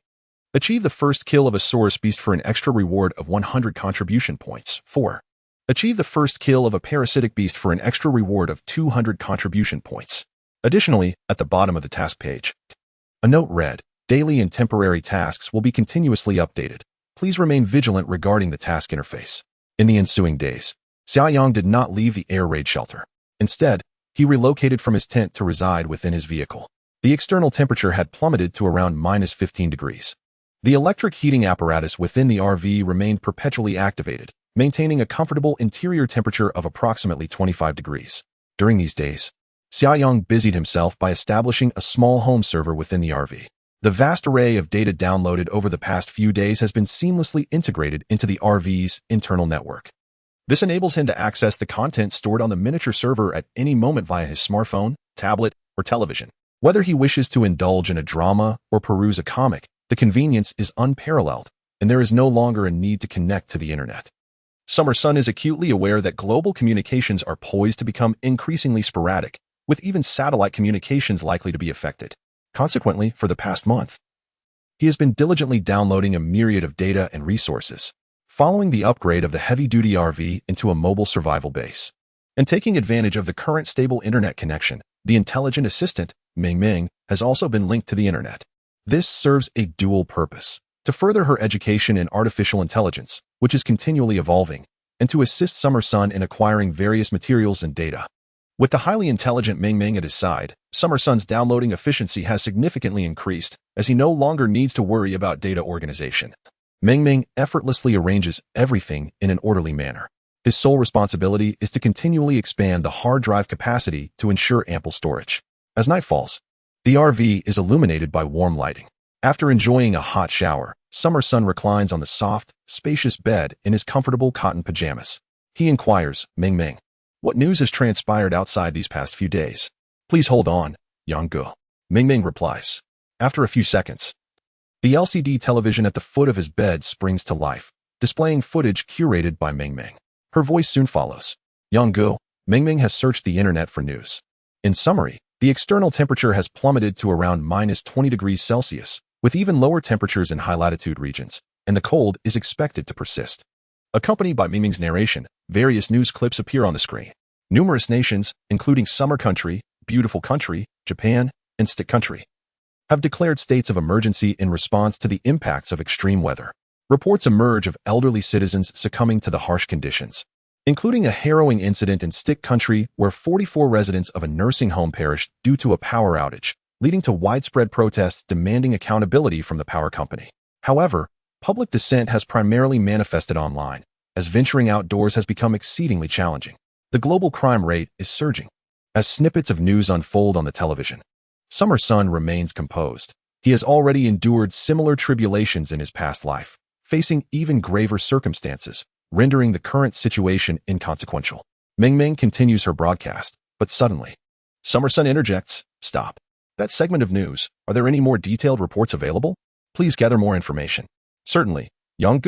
S1: Achieve the first kill of a source beast for an extra reward of 100 contribution points. 4. Achieve the first kill of a parasitic beast for an extra reward of 200 contribution points. Additionally, at the bottom of the task page, a note read, daily and temporary tasks will be continuously updated. Please remain vigilant regarding the task interface. In the ensuing days, Xia Yang did not leave the air raid shelter. Instead, he relocated from his tent to reside within his vehicle. The external temperature had plummeted to around -15 degrees. The electric heating apparatus within the RV remained perpetually activated, maintaining a comfortable interior temperature of approximately 25 degrees. During these days, Xia Yang busied himself by establishing a small home server within the RV. The vast array of data downloaded over the past few days has been seamlessly integrated into the RV's internal network. This enables him to access the content stored on the miniature server at any moment via his smartphone, tablet, or television. Whether he wishes to indulge in a drama or peruse a comic, the convenience is unparalleled, and there is no longer a need to connect to the internet. Summer Sun is acutely aware that global communications are poised to become increasingly sporadic, with even satellite communications likely to be affected. Consequently, for the past month, he has been diligently downloading a myriad of data and resources, following the upgrade of the heavy-duty RV into a mobile survival base. And taking advantage of the current stable internet connection, the intelligent assistant, Ming Ming, has also been linked to the internet. This serves a dual purpose: to further her education in artificial intelligence, which is continually evolving, and to assist Summer Sun in acquiring various materials and data. With the highly intelligent Ming Ming at his side, Summer Sun's downloading efficiency has significantly increased, as he no longer needs to worry about data organization. Ming Ming effortlessly arranges everything in an orderly manner. His sole responsibility is to continually expand the hard drive capacity to ensure ample storage. As night falls, the RV is illuminated by warm lighting. After enjoying a hot shower, Summer Sun reclines on the soft, spacious bed in his comfortable cotton pajamas. He inquires, "Ming Ming, what news has transpired outside these past few days?" "Please hold on, Yang." Ming Ming replies. After a few seconds, the LCD television at the foot of his bed springs to life, displaying footage curated by Ming Ming. Her voice soon follows. "Yang, Ming Ming has searched the internet for news. In summary, the external temperature has plummeted to around -20 degrees Celsius, with even lower temperatures in high-latitude regions, and the cold is expected to persist." Accompanied by Ming Ming's narration, various news clips appear on the screen. Numerous nations, including Summer Country, Beautiful Country, Japan, and Stick Country, have declared states of emergency in response to the impacts of extreme weather. Reports emerge of elderly citizens succumbing to the harsh conditions, including a harrowing incident in Stick Country where 44 residents of a nursing home perished due to a power outage, leading to widespread protests demanding accountability from the power company. However, public dissent has primarily manifested online, as venturing outdoors has become exceedingly challenging. The global crime rate is surging. As snippets of news unfold on the television, Summer Sun remains composed. He has already endured similar tribulations in his past life, facing even graver circumstances, rendering the current situation inconsequential. Ming Ming continues her broadcast, but suddenly, Summer Sun interjects, "Stop. That segment of news, are there any more detailed reports available? Please gather more information." "Certainly, Yang."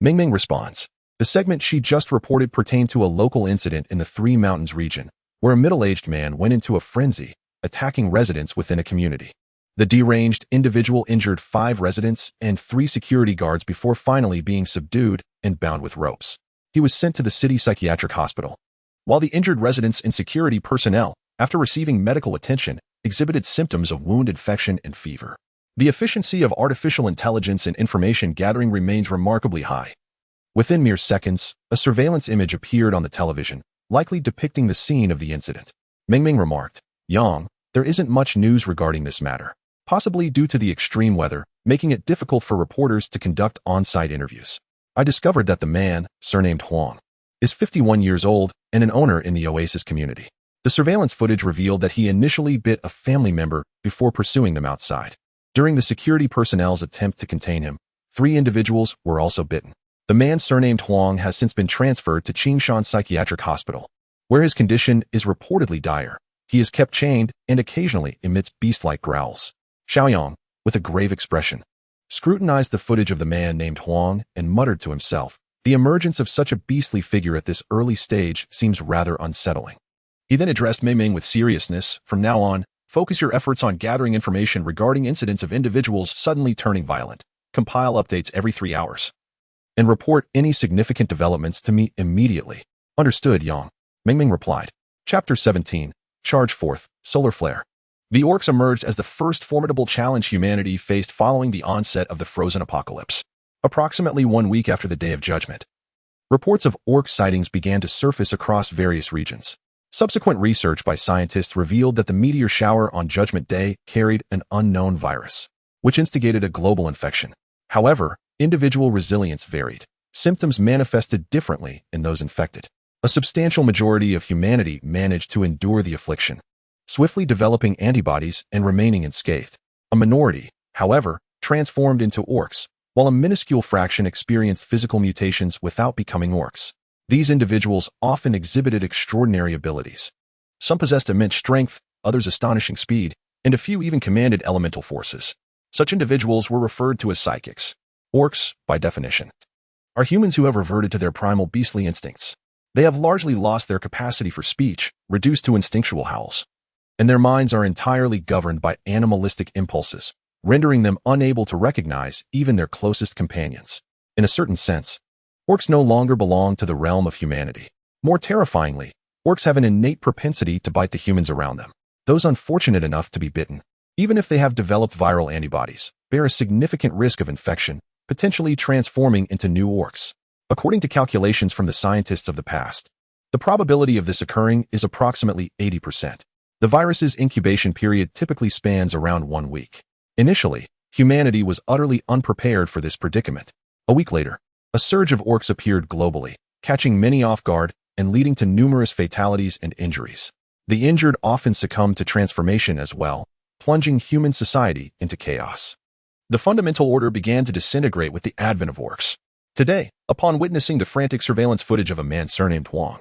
S1: Ming Ming responds. The segment she just reported pertained to a local incident in the Three Mountains region, where a middle-aged man went into a frenzy, attacking residents within a community. The deranged individual injured 5 residents and 3 security guards before finally being subdued and bound with ropes. He was sent to the city psychiatric hospital, while the injured residents and security personnel, after receiving medical attention, exhibited symptoms of wound infection and fever. The efficiency of artificial intelligence and information gathering remains remarkably high. Within mere seconds, a surveillance image appeared on the television, likely depicting the scene of the incident. Ming Ming remarked, "Yang, there isn't much news regarding this matter, possibly due to the extreme weather, making it difficult for reporters to conduct on-site interviews. I discovered that the man, surnamed Huang, is 51 years old and an owner in the Oasis community. The surveillance footage revealed that he initially bit a family member before pursuing them outside. During the security personnel's attempt to contain him, 3 individuals were also bitten. The man surnamed Huang has since been transferred to Qingshan Psychiatric Hospital, where his condition is reportedly dire. He is kept chained and occasionally emits beast-like growls." Xia Yang, with a grave expression, scrutinized the footage of the man named Huang and muttered to himself, "The emergence of such a beastly figure at this early stage seems rather unsettling." He then addressed Ming Ming with seriousness. "From now on, focus your efforts on gathering information regarding incidents of individuals suddenly turning violent. Compile updates every 3 hours. And report any significant developments to me immediately." "Understood, Yang," Ming Ming replied. Chapter 17. Charge Forth, Solar Flare. The orcs emerged as the first formidable challenge humanity faced following the onset of the frozen apocalypse. Approximately 1 week after the Day of Judgment, reports of orc sightings began to surface across various regions. Subsequent research by scientists revealed that the meteor shower on Judgment Day carried an unknown virus, which instigated a global infection. However, individual resilience varied. Symptoms manifested differently in those infected. A substantial majority of humanity managed to endure the affliction, swiftly developing antibodies and remaining unscathed. A minority, however, transformed into orcs, while a minuscule fraction experienced physical mutations without becoming orcs. These individuals often exhibited extraordinary abilities. Some possessed immense strength, others astonishing speed, and a few even commanded elemental forces. Such individuals were referred to as psychics. Orcs, by definition, are humans who have reverted to their primal beastly instincts. They have largely lost their capacity for speech, reduced to instinctual howls, and their minds are entirely governed by animalistic impulses, rendering them unable to recognize even their closest companions. In a certain sense, orcs no longer belong to the realm of humanity. More terrifyingly, orcs have an innate propensity to bite the humans around them. Those unfortunate enough to be bitten, even if they have developed viral antibodies, bear a significant risk of infection, potentially transforming into new orcs. According to calculations from the scientists of the past, the probability of this occurring is approximately 80%. The virus's incubation period typically spans around 1 week. Initially, humanity was utterly unprepared for this predicament. A week later, a surge of orcs appeared globally, catching many off guard and leading to numerous fatalities and injuries. The injured often succumbed to transformation as well, plunging human society into chaos. The fundamental order began to disintegrate with the advent of orcs. Today, upon witnessing the frantic surveillance footage of a man surnamed Wang,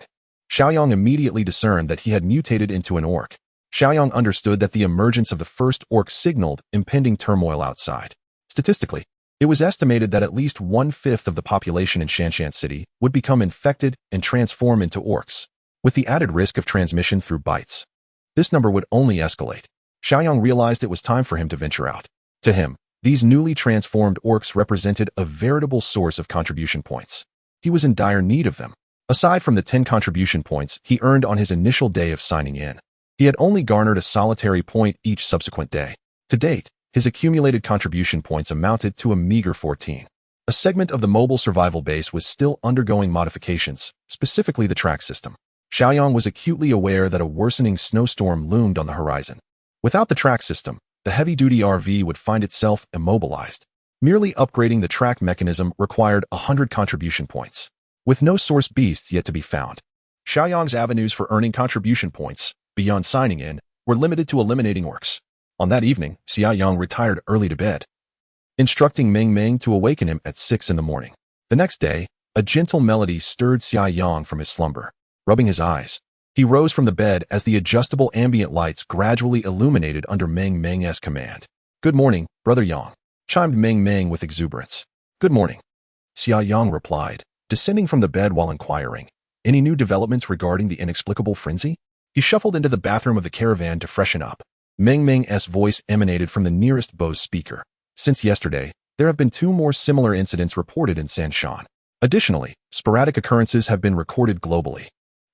S1: Xia Yang immediately discerned that he had mutated into an orc. Xia Yang understood that the emergence of the first orc signaled impending turmoil outside. Statistically, it was estimated that at least 1/5 of the population in Shanshan City would become infected and transform into orcs, with the added risk of transmission through bites. This number would only escalate. Xia Yang realized it was time for him to venture out. To him, these newly transformed orcs represented a veritable source of contribution points. He was in dire need of them. Aside from the 10 contribution points he earned on his initial day of signing in, he had only garnered a solitary point each subsequent day. To date, his accumulated contribution points amounted to a meager 14. A segment of the mobile survival base was still undergoing modifications, specifically the track system. Xia Yang was acutely aware that a worsening snowstorm loomed on the horizon. Without the track system, the heavy-duty RV would find itself immobilized. Merely upgrading the track mechanism required 100 contribution points. With no source beasts yet to be found, Xia Yang's avenues for earning contribution points, beyond signing in, were limited to eliminating orcs. On that evening, Xia Yang retired early to bed, instructing Meng Meng to awaken him at 6 in the morning. The next day, a gentle melody stirred Xia Yang from his slumber. Rubbing his eyes, he rose from the bed as the adjustable ambient lights gradually illuminated under Meng Meng's command. "Good morning, Brother Yang," chimed Meng Meng with exuberance. "Good morning," Xia Yang replied, descending from the bed while inquiring, "Any new developments regarding the inexplicable frenzy?" He shuffled into the bathroom of the caravan to freshen up. Meng Meng's voice emanated from the nearest Bose speaker. "Since yesterday, there have been 2 more similar incidents reported in Sanshan. Additionally, sporadic occurrences have been recorded globally,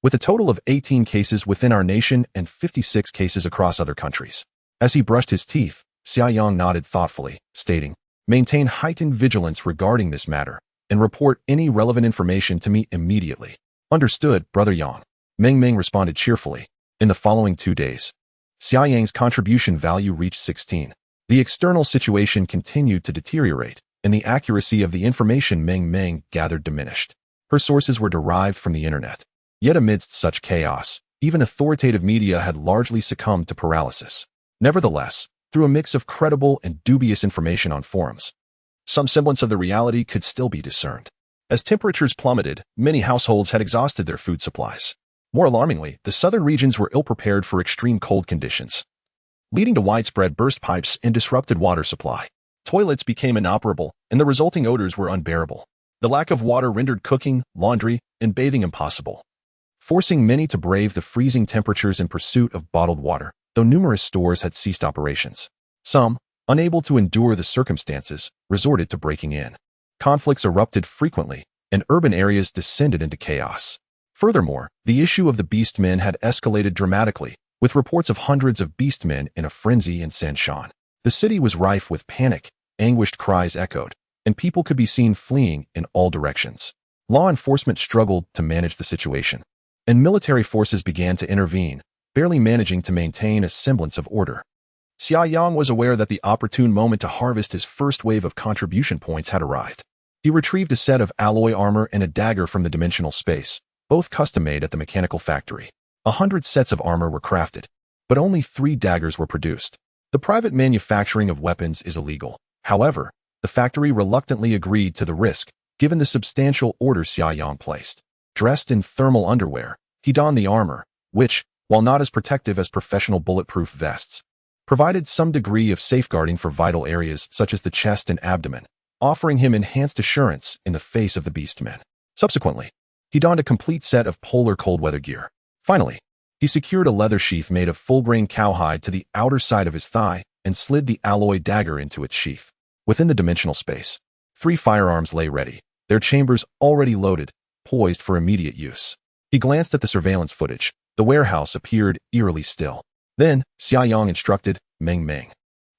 S1: with a total of 18 cases within our nation and 56 cases across other countries." As he brushed his teeth, Xia Yang nodded thoughtfully, stating, "Maintain heightened vigilance regarding this matter, and report any relevant information to me immediately." "Understood, Brother Yang," Meng Meng responded cheerfully. In the following 2 days, Xia Yang's contribution value reached 16. The external situation continued to deteriorate, and the accuracy of the information Meng Meng gathered diminished. Her sources were derived from the internet. Yet amidst such chaos, even authoritative media had largely succumbed to paralysis. Nevertheless, through a mix of credible and dubious information on forums, some semblance of the reality could still be discerned. As temperatures plummeted, many households had exhausted their food supplies. More alarmingly, the southern regions were ill-prepared for extreme cold conditions, leading to widespread burst pipes and disrupted water supply. Toilets became inoperable, and the resulting odors were unbearable. The lack of water rendered cooking, laundry, and bathing impossible, forcing many to brave the freezing temperatures in pursuit of bottled water, though numerous stores had ceased operations. Some, unable to endure the circumstances, resorted to breaking in. Conflicts erupted frequently, and urban areas descended into chaos. Furthermore, the issue of the beastmen had escalated dramatically, with reports of hundreds of beastmen in a frenzy in Sanshan. The city was rife with panic, anguished cries echoed, and people could be seen fleeing in all directions. Law enforcement struggled to manage the situation, and military forces began to intervene, barely managing to maintain a semblance of order. Xia Yang was aware that the opportune moment to harvest his first wave of contribution points had arrived. He retrieved a set of alloy armor and a dagger from the dimensional space, both custom-made at the mechanical factory. 100 sets of armor were crafted, but only 3 daggers were produced. The private manufacturing of weapons is illegal. However, the factory reluctantly agreed to the risk, given the substantial orders Xia Yang placed. Dressed in thermal underwear, he donned the armor, which, while not as protective as professional bulletproof vests, provided some degree of safeguarding for vital areas such as the chest and abdomen, offering him enhanced assurance in the face of the beastmen. Subsequently, he donned a complete set of polar cold weather gear. Finally, he secured a leather sheath made of full-grain cowhide to the outer side of his thigh and slid the alloy dagger into its sheath. Within the dimensional space, 3 firearms lay ready, their chambers already loaded, poised for immediate use. He glanced at the surveillance footage. The warehouse appeared eerily still. Then, Xia Yang instructed Meng Meng,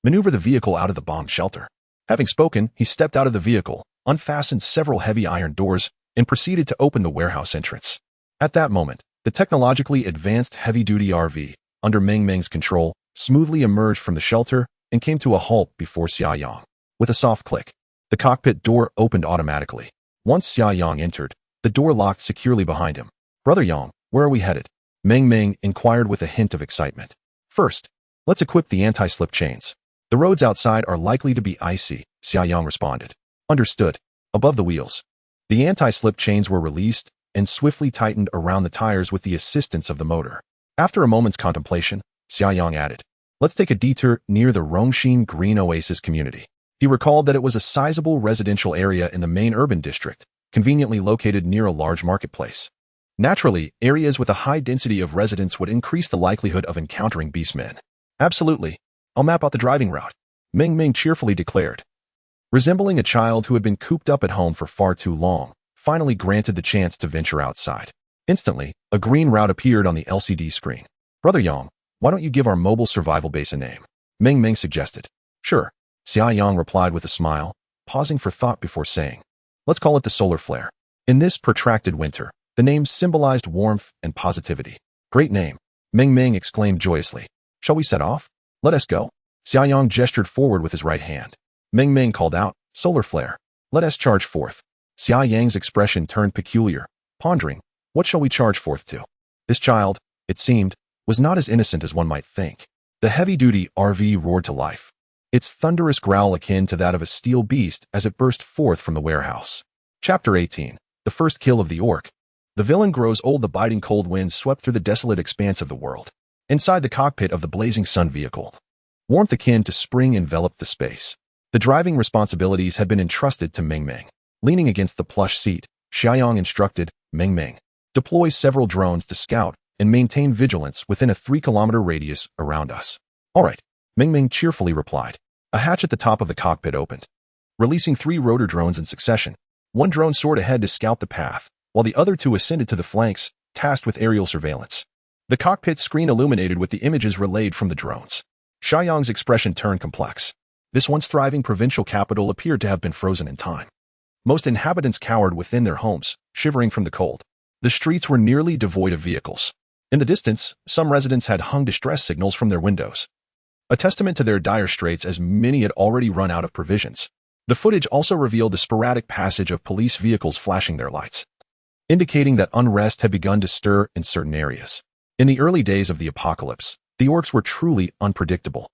S1: "Maneuver the vehicle out of the bombed shelter." Having spoken, he stepped out of the vehicle, unfastened several heavy iron doors, and proceeded to open the warehouse entrance. At that moment, the technologically advanced heavy-duty RV, under Meng Meng's control, smoothly emerged from the shelter and came to a halt before Xia Yang. With a soft click, the cockpit door opened automatically. Once Xia Yang entered, the door locked securely behind him. "Brother Yang, where are we headed?" Meng Meng inquired with a hint of excitement. "First, let's equip the anti-slip chains. The roads outside are likely to be icy," Xia Yang responded. "Understood." Above the wheels, the anti-slip chains were released and swiftly tightened around the tires with the assistance of the motor. After a moment's contemplation, Xia Yang added, "Let's take a detour near the Rongxin Green Oasis community." He recalled that it was a sizable residential area in the main urban district, conveniently located near a large marketplace. Naturally, areas with a high density of residents would increase the likelihood of encountering beastmen. "Absolutely. I'll map out the driving route," Meng Meng cheerfully declared. Resembling a child who had been cooped up at home for far too long, finally granted the chance to venture outside. Instantly, a green route appeared on the LCD screen. "Brother Yang, why don't you give our mobile survival base a name?" Meng Meng suggested. "Sure," Xia Yang replied with a smile, pausing for thought before saying, "Let's call it the solar flare." In this protracted winter, the name symbolized warmth and positivity. "Great name," Meng Meng exclaimed joyously. "Shall we set off?" "Let us go." Xia Yang gestured forward with his right hand. Meng Meng called out, "Solar flare. Let us charge forth." Xia Yang's expression turned peculiar, pondering, what shall we charge forth to? This child, it seemed, was not as innocent as one might think. The heavy-duty RV roared to life, its thunderous growl akin to that of a steel beast as it burst forth from the warehouse. Chapter 18. The first kill of the orc. The villain grows old. The biting cold wind swept through the desolate expanse of the world. Inside the cockpit of the blazing sun vehicle, warmth akin to spring enveloped the space. The driving responsibilities had been entrusted to Meng Meng. Leaning against the plush seat, Xia Yang instructed Meng Meng, "Deploy several drones to scout and maintain vigilance within a 3-kilometer radius around us." "All right," Meng Meng cheerfully replied. A hatch at the top of the cockpit opened, releasing 3 rotor drones in succession. One drone soared ahead to scout the path, while the other 2 ascended to the flanks, tasked with aerial surveillance. The cockpit screen illuminated with the images relayed from the drones. Xia Yang's expression turned complex. This once thriving provincial capital appeared to have been frozen in time. Most inhabitants cowered within their homes, shivering from the cold. The streets were nearly devoid of vehicles. In the distance, some residents had hung distress signals from their windows, a testament to their dire straits as many had already run out of provisions. The footage also revealed the sporadic passage of police vehicles flashing their lights, indicating that unrest had begun to stir in certain areas. In the early days of the apocalypse, the orcs were truly unpredictable.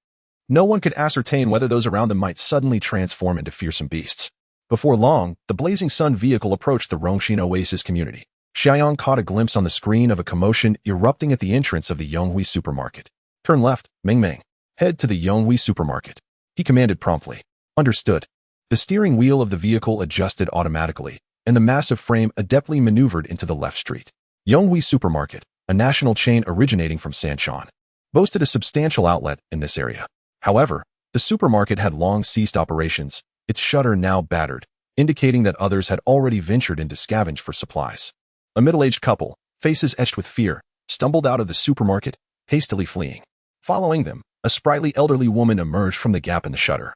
S1: No one could ascertain whether those around them might suddenly transform into fearsome beasts. Before long, the blazing sun vehicle approached the Rongxin Oasis community. Xia Yang caught a glimpse on the screen of a commotion erupting at the entrance of the Yonghui supermarket. "Turn left, Meng Meng. Head to the Yonghui supermarket," he commanded promptly. "Understood." The steering wheel of the vehicle adjusted automatically, and the massive frame adeptly maneuvered into the left street. Yonghui Supermarket, a national chain originating from Sanshan, boasted a substantial outlet in this area. However, the supermarket had long ceased operations, its shutter now battered, indicating that others had already ventured into Scavenged for supplies. A middle-aged couple, faces etched with fear, stumbled out of the supermarket, hastily fleeing. Following them, a sprightly elderly woman emerged from the gap in the shutter,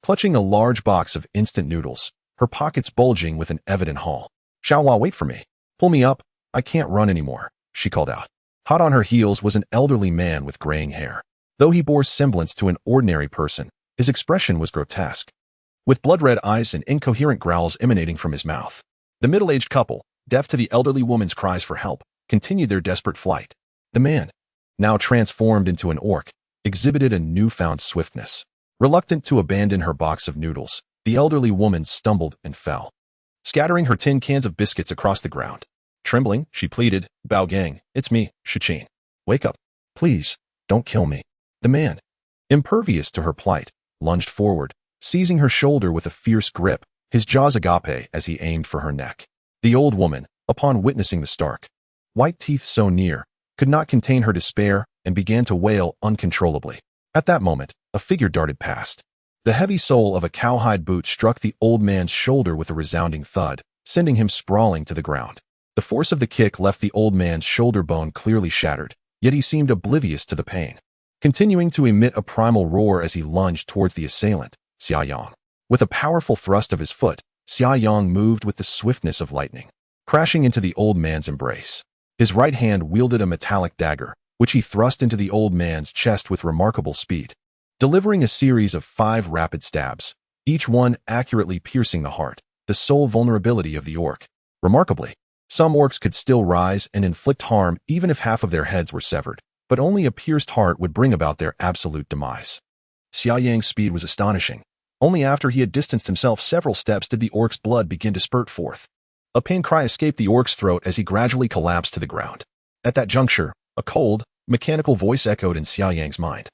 S1: clutching a large box of instant noodles, her pockets bulging with an evident haul. "Xiaohua, wait for me. Pull me up. I can't run anymore," she called out. Hot on her heels was an elderly man with graying hair. Though he bore semblance to an ordinary person, his expression was grotesque, with blood-red eyes and incoherent growls emanating from his mouth. The middle-aged couple, deaf to the elderly woman's cries for help, continued their desperate flight. The man, now transformed into an orc, exhibited a newfound swiftness. Reluctant to abandon her box of noodles, the elderly woman stumbled and fell, scattering her tin cans of biscuits across the ground. Trembling, she pleaded, Bao Gang, it's me, Shiqin. Wake up. Please, don't kill me. The man, impervious to her plight, lunged forward, seizing her shoulder with a fierce grip, his jaws agape as he aimed for her neck. The old woman, upon witnessing the stark, white teeth so near, could not contain her despair and began to wail uncontrollably. At that moment, a figure darted past. The heavy sole of a cowhide boot struck the old man's shoulder with a resounding thud, sending him sprawling to the ground. The force of the kick left the old man's shoulder bone clearly shattered, yet he seemed oblivious to the pain, continuing to emit a primal roar as he lunged towards the assailant, Xia Yang. With a powerful thrust of his foot, Xia Yang moved with the swiftness of lightning, crashing into the old man's embrace. His right hand wielded a metallic dagger, which he thrust into the old man's chest with remarkable speed, delivering a series of 5 rapid stabs, each one accurately piercing the heart, the sole vulnerability of the orc. Remarkably, some orcs could still rise and inflict harm even if half of their heads were severed, but only a pierced heart would bring about their absolute demise. Xia Yang's speed was astonishing. Only after he had distanced himself several steps did the orc's blood begin to spurt forth. A pain cry escaped the orc's throat as he gradually collapsed to the ground. At that juncture, a cold, mechanical voice echoed in Xia Yang's mind,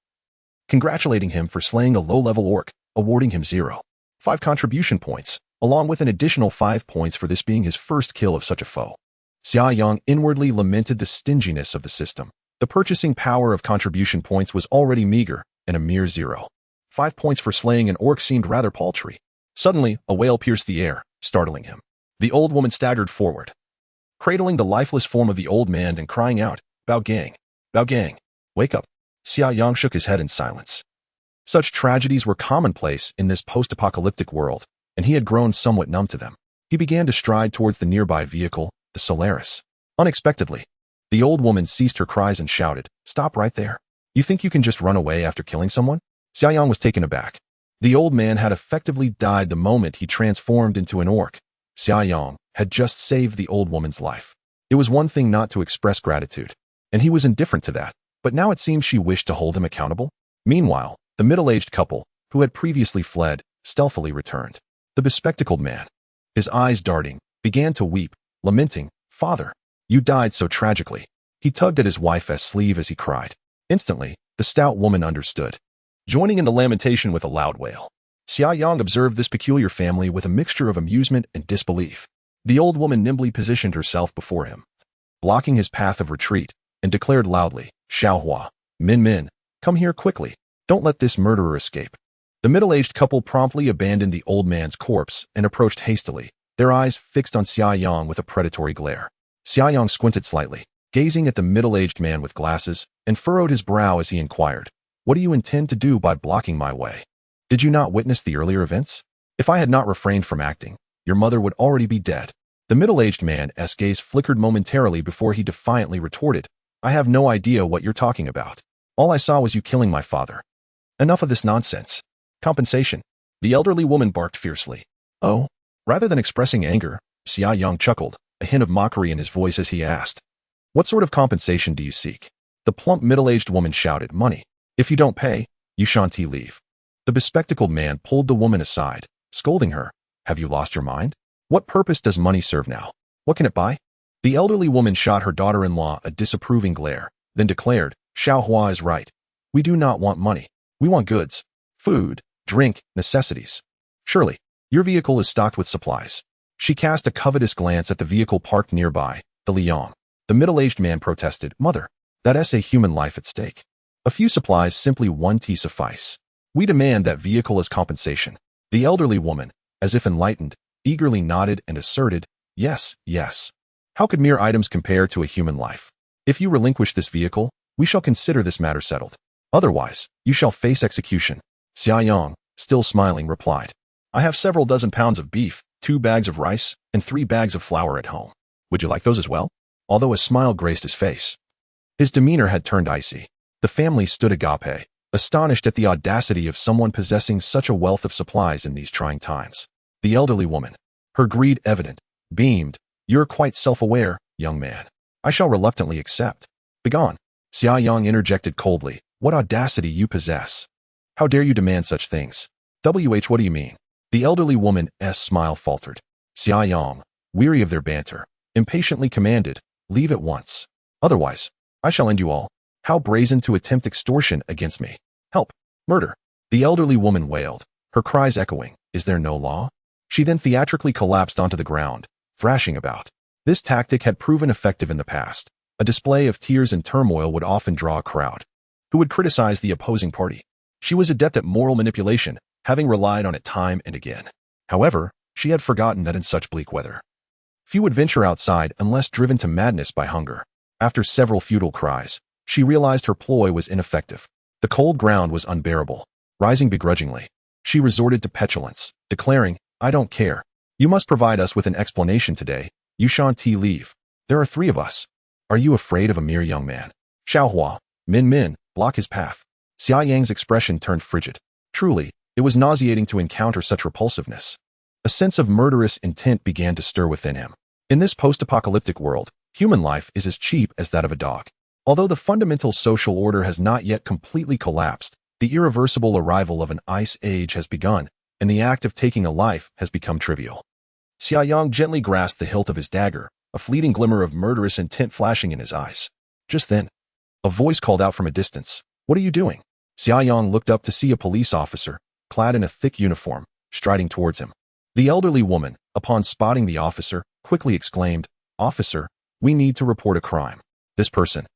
S1: congratulating him for slaying a low-level orc, awarding him 0.5 contribution points, along with an additional 5 points for this being his first kill of such a foe. Xia Yang inwardly lamented the stinginess of the system. The purchasing power of contribution points was already meager, and a mere 0.5 points for slaying an orc seemed rather paltry. Suddenly, a wail pierced the air, startling him. The old woman staggered forward, cradling the lifeless form of the old man and crying out, Bao Gang, wake up. Xia Yang shook his head in silence. Such tragedies were commonplace in this post-apocalyptic world, and he had grown somewhat numb to them. He began to stride towards the nearby vehicle, the Solaris. Unexpectedly, the old woman ceased her cries and shouted, Stop right there. You think you can just run away after killing someone? Xia Yang was taken aback. The old man had effectively died the moment he transformed into an orc. Xia Yang had just saved the old woman's life. It was one thing not to express gratitude, and he was indifferent to that, but now it seemed she wished to hold him accountable. Meanwhile, the middle-aged couple, who had previously fled, stealthily returned. The bespectacled man, his eyes darting, began to weep, lamenting, Father, you died so tragically. He tugged at his wife's sleeve as he cried. Instantly, the stout woman understood, joining in the lamentation with a loud wail. Xia Yang observed this peculiar family with a mixture of amusement and disbelief. The old woman nimbly positioned herself before him, blocking his path of retreat, and declared loudly, Xiaohua, Min, come here quickly. Don't let this murderer escape. The middle-aged couple promptly abandoned the old man's corpse and approached hastily, their eyes fixed on Xia Yang with a predatory glare. Xia Yang squinted slightly, gazing at the middle-aged man with glasses, and furrowed his brow as he inquired, What do you intend to do by blocking my way? Did you not witness the earlier events? If I had not refrained from acting, your mother would already be dead. The middle-aged man's gaze flickered momentarily before he defiantly retorted, I have no idea what you're talking about. All I saw was you killing my father. Enough of this nonsense. Compensation. The elderly woman barked fiercely. Oh. Rather than expressing anger, Xia Yang chuckled, a hint of mockery in his voice as he asked, What sort of compensation do you seek? The plump middle-aged woman shouted, Money. If you don't pay, you shan't leave. The bespectacled man pulled the woman aside, scolding her, Have you lost your mind? What purpose does money serve now? What can it buy? The elderly woman shot her daughter-in-law a disapproving glare, then declared, Xiaohua is right. We do not want money. We want goods, food, drink, necessities. Surely, your vehicle is stocked with supplies. She cast a covetous glance at the vehicle parked nearby, the Liang. The middle-aged man protested, Mother, that's a human life at stake. A few supplies simply won't suffice. We demand that vehicle as compensation. The elderly woman, as if enlightened, eagerly nodded and asserted, Yes. How could mere items compare to a human life? If you relinquish this vehicle, we shall consider this matter settled. Otherwise, you shall face execution. Xia Yang, still smiling, replied, I have several dozen pounds of beef, 2 bags of rice, and 3 bags of flour at home. Would you like those as well? Although a smile graced his face, his demeanor had turned icy. The family stood agape, astonished at the audacity of someone possessing such a wealth of supplies in these trying times. The elderly woman, her greed evident, beamed, You're quite self-aware, young man. I shall reluctantly accept. Begone. Xia Yang interjected coldly, What audacity you possess. How dare you demand such things? What do you mean? The elderly woman's smile faltered. Xia Yang, weary of their banter, impatiently commanded, "Leave at once. Otherwise, I shall end you all. How brazen to attempt extortion against me. Help! Murder!" The elderly woman wailed, her cries echoing, "Is there no law?" She then theatrically collapsed onto the ground, thrashing about. This tactic had proven effective in the past. A display of tears and turmoil would often draw a crowd who would criticize the opposing party. She was adept at moral manipulation, having relied on it time and again. However, she had forgotten that in such bleak weather, few would venture outside unless driven to madness by hunger. After several futile cries, she realized her ploy was ineffective. The cold ground was unbearable. Rising begrudgingly, she resorted to petulance, declaring, "I don't care. You must provide us with an explanation today. You shan't leave. There are 3 of us. Are you afraid of a mere young man?" Xiaohua, Min, block his path. Xia Yang's expression turned frigid. Truly, it was nauseating to encounter such repulsiveness. A sense of murderous intent began to stir within him. In this post-apocalyptic world, human life is as cheap as that of a dog. Although the fundamental social order has not yet completely collapsed, the irreversible arrival of an ice age has begun, and the act of taking a life has become trivial. Xia Yang gently grasped the hilt of his dagger, a fleeting glimmer of murderous intent flashing in his eyes. Just then, a voice called out from a distance, "What are you doing?" Xia Yang looked up to see a police officer, clad in a thick uniform, striding towards him. The elderly woman, upon spotting the officer, quickly exclaimed, "Officer, we need to report a crime. This person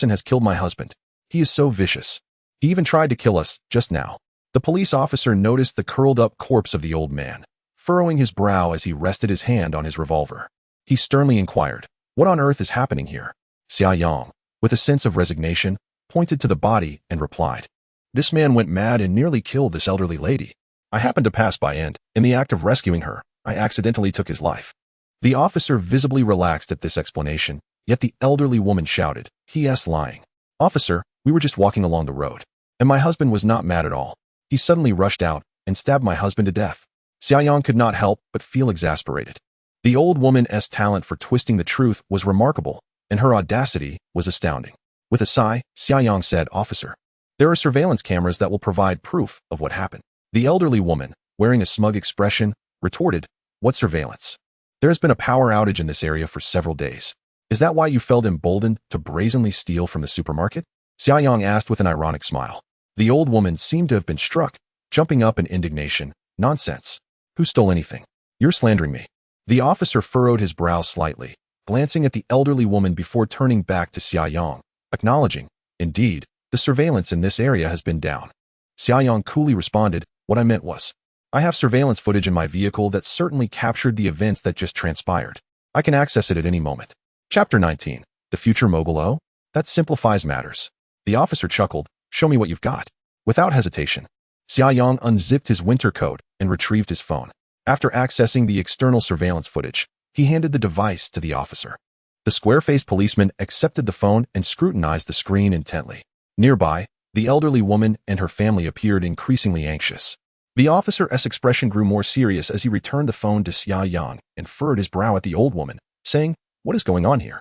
S1: has killed my husband. He is so vicious. He even tried to kill us just now." The police officer noticed the curled-up corpse of the old man, furrowing his brow as he rested his hand on his revolver. He sternly inquired, "What on earth is happening here?" Xia Yang, with a sense of resignation, pointed to the body and replied, "This man went mad and nearly killed this elderly lady. I happened to pass by and, in the act of rescuing her, I accidentally took his life." The officer visibly relaxed at this explanation, yet the elderly woman shouted, "He*s lying. Officer, we were just walking along the road, and my husband was not mad at all. He suddenly rushed out and stabbed my husband to death." Xia Yang could not help but feel exasperated. The old woman's talent for twisting the truth was remarkable, and her audacity was astounding. With a sigh, Xia Yang said, "Officer, there are surveillance cameras that will provide proof of what happened." The elderly woman, wearing a smug expression, retorted, "What surveillance? There has been a power outage in this area for several days. Is that why you felt emboldened to brazenly steal from the supermarket?" Xia Yang asked with an ironic smile. The old woman seemed to have been struck, jumping up in indignation. "Nonsense. Who stole anything? You're slandering me." The officer furrowed his brow slightly, glancing at the elderly woman before turning back to Xia Yang, acknowledging, "Indeed, the surveillance in this area has been down." Xia Yang coolly responded, "What I meant was, I have surveillance footage in my vehicle that certainly captured the events that just transpired. I can access it at any moment." Chapter 19. The Future Mogul O? That simplifies matters. The officer chuckled, "Show me what you've got." Without hesitation, Xia Yang unzipped his winter coat and retrieved his phone. After accessing the external surveillance footage, he handed the device to the officer. The square-faced policeman accepted the phone and scrutinized the screen intently. Nearby, the elderly woman and her family appeared increasingly anxious. The officer's expression grew more serious as he returned the phone to Xia Yang and furrowed his brow at the old woman, saying, "What is going on here?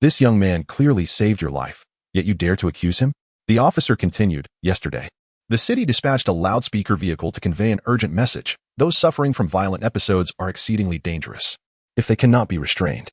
S1: This young man clearly saved your life, yet you dare to accuse him?" The officer continued, "Yesterday, the city dispatched a loudspeaker vehicle to convey an urgent message. Those suffering from violent episodes are exceedingly dangerous. If they cannot be restrained,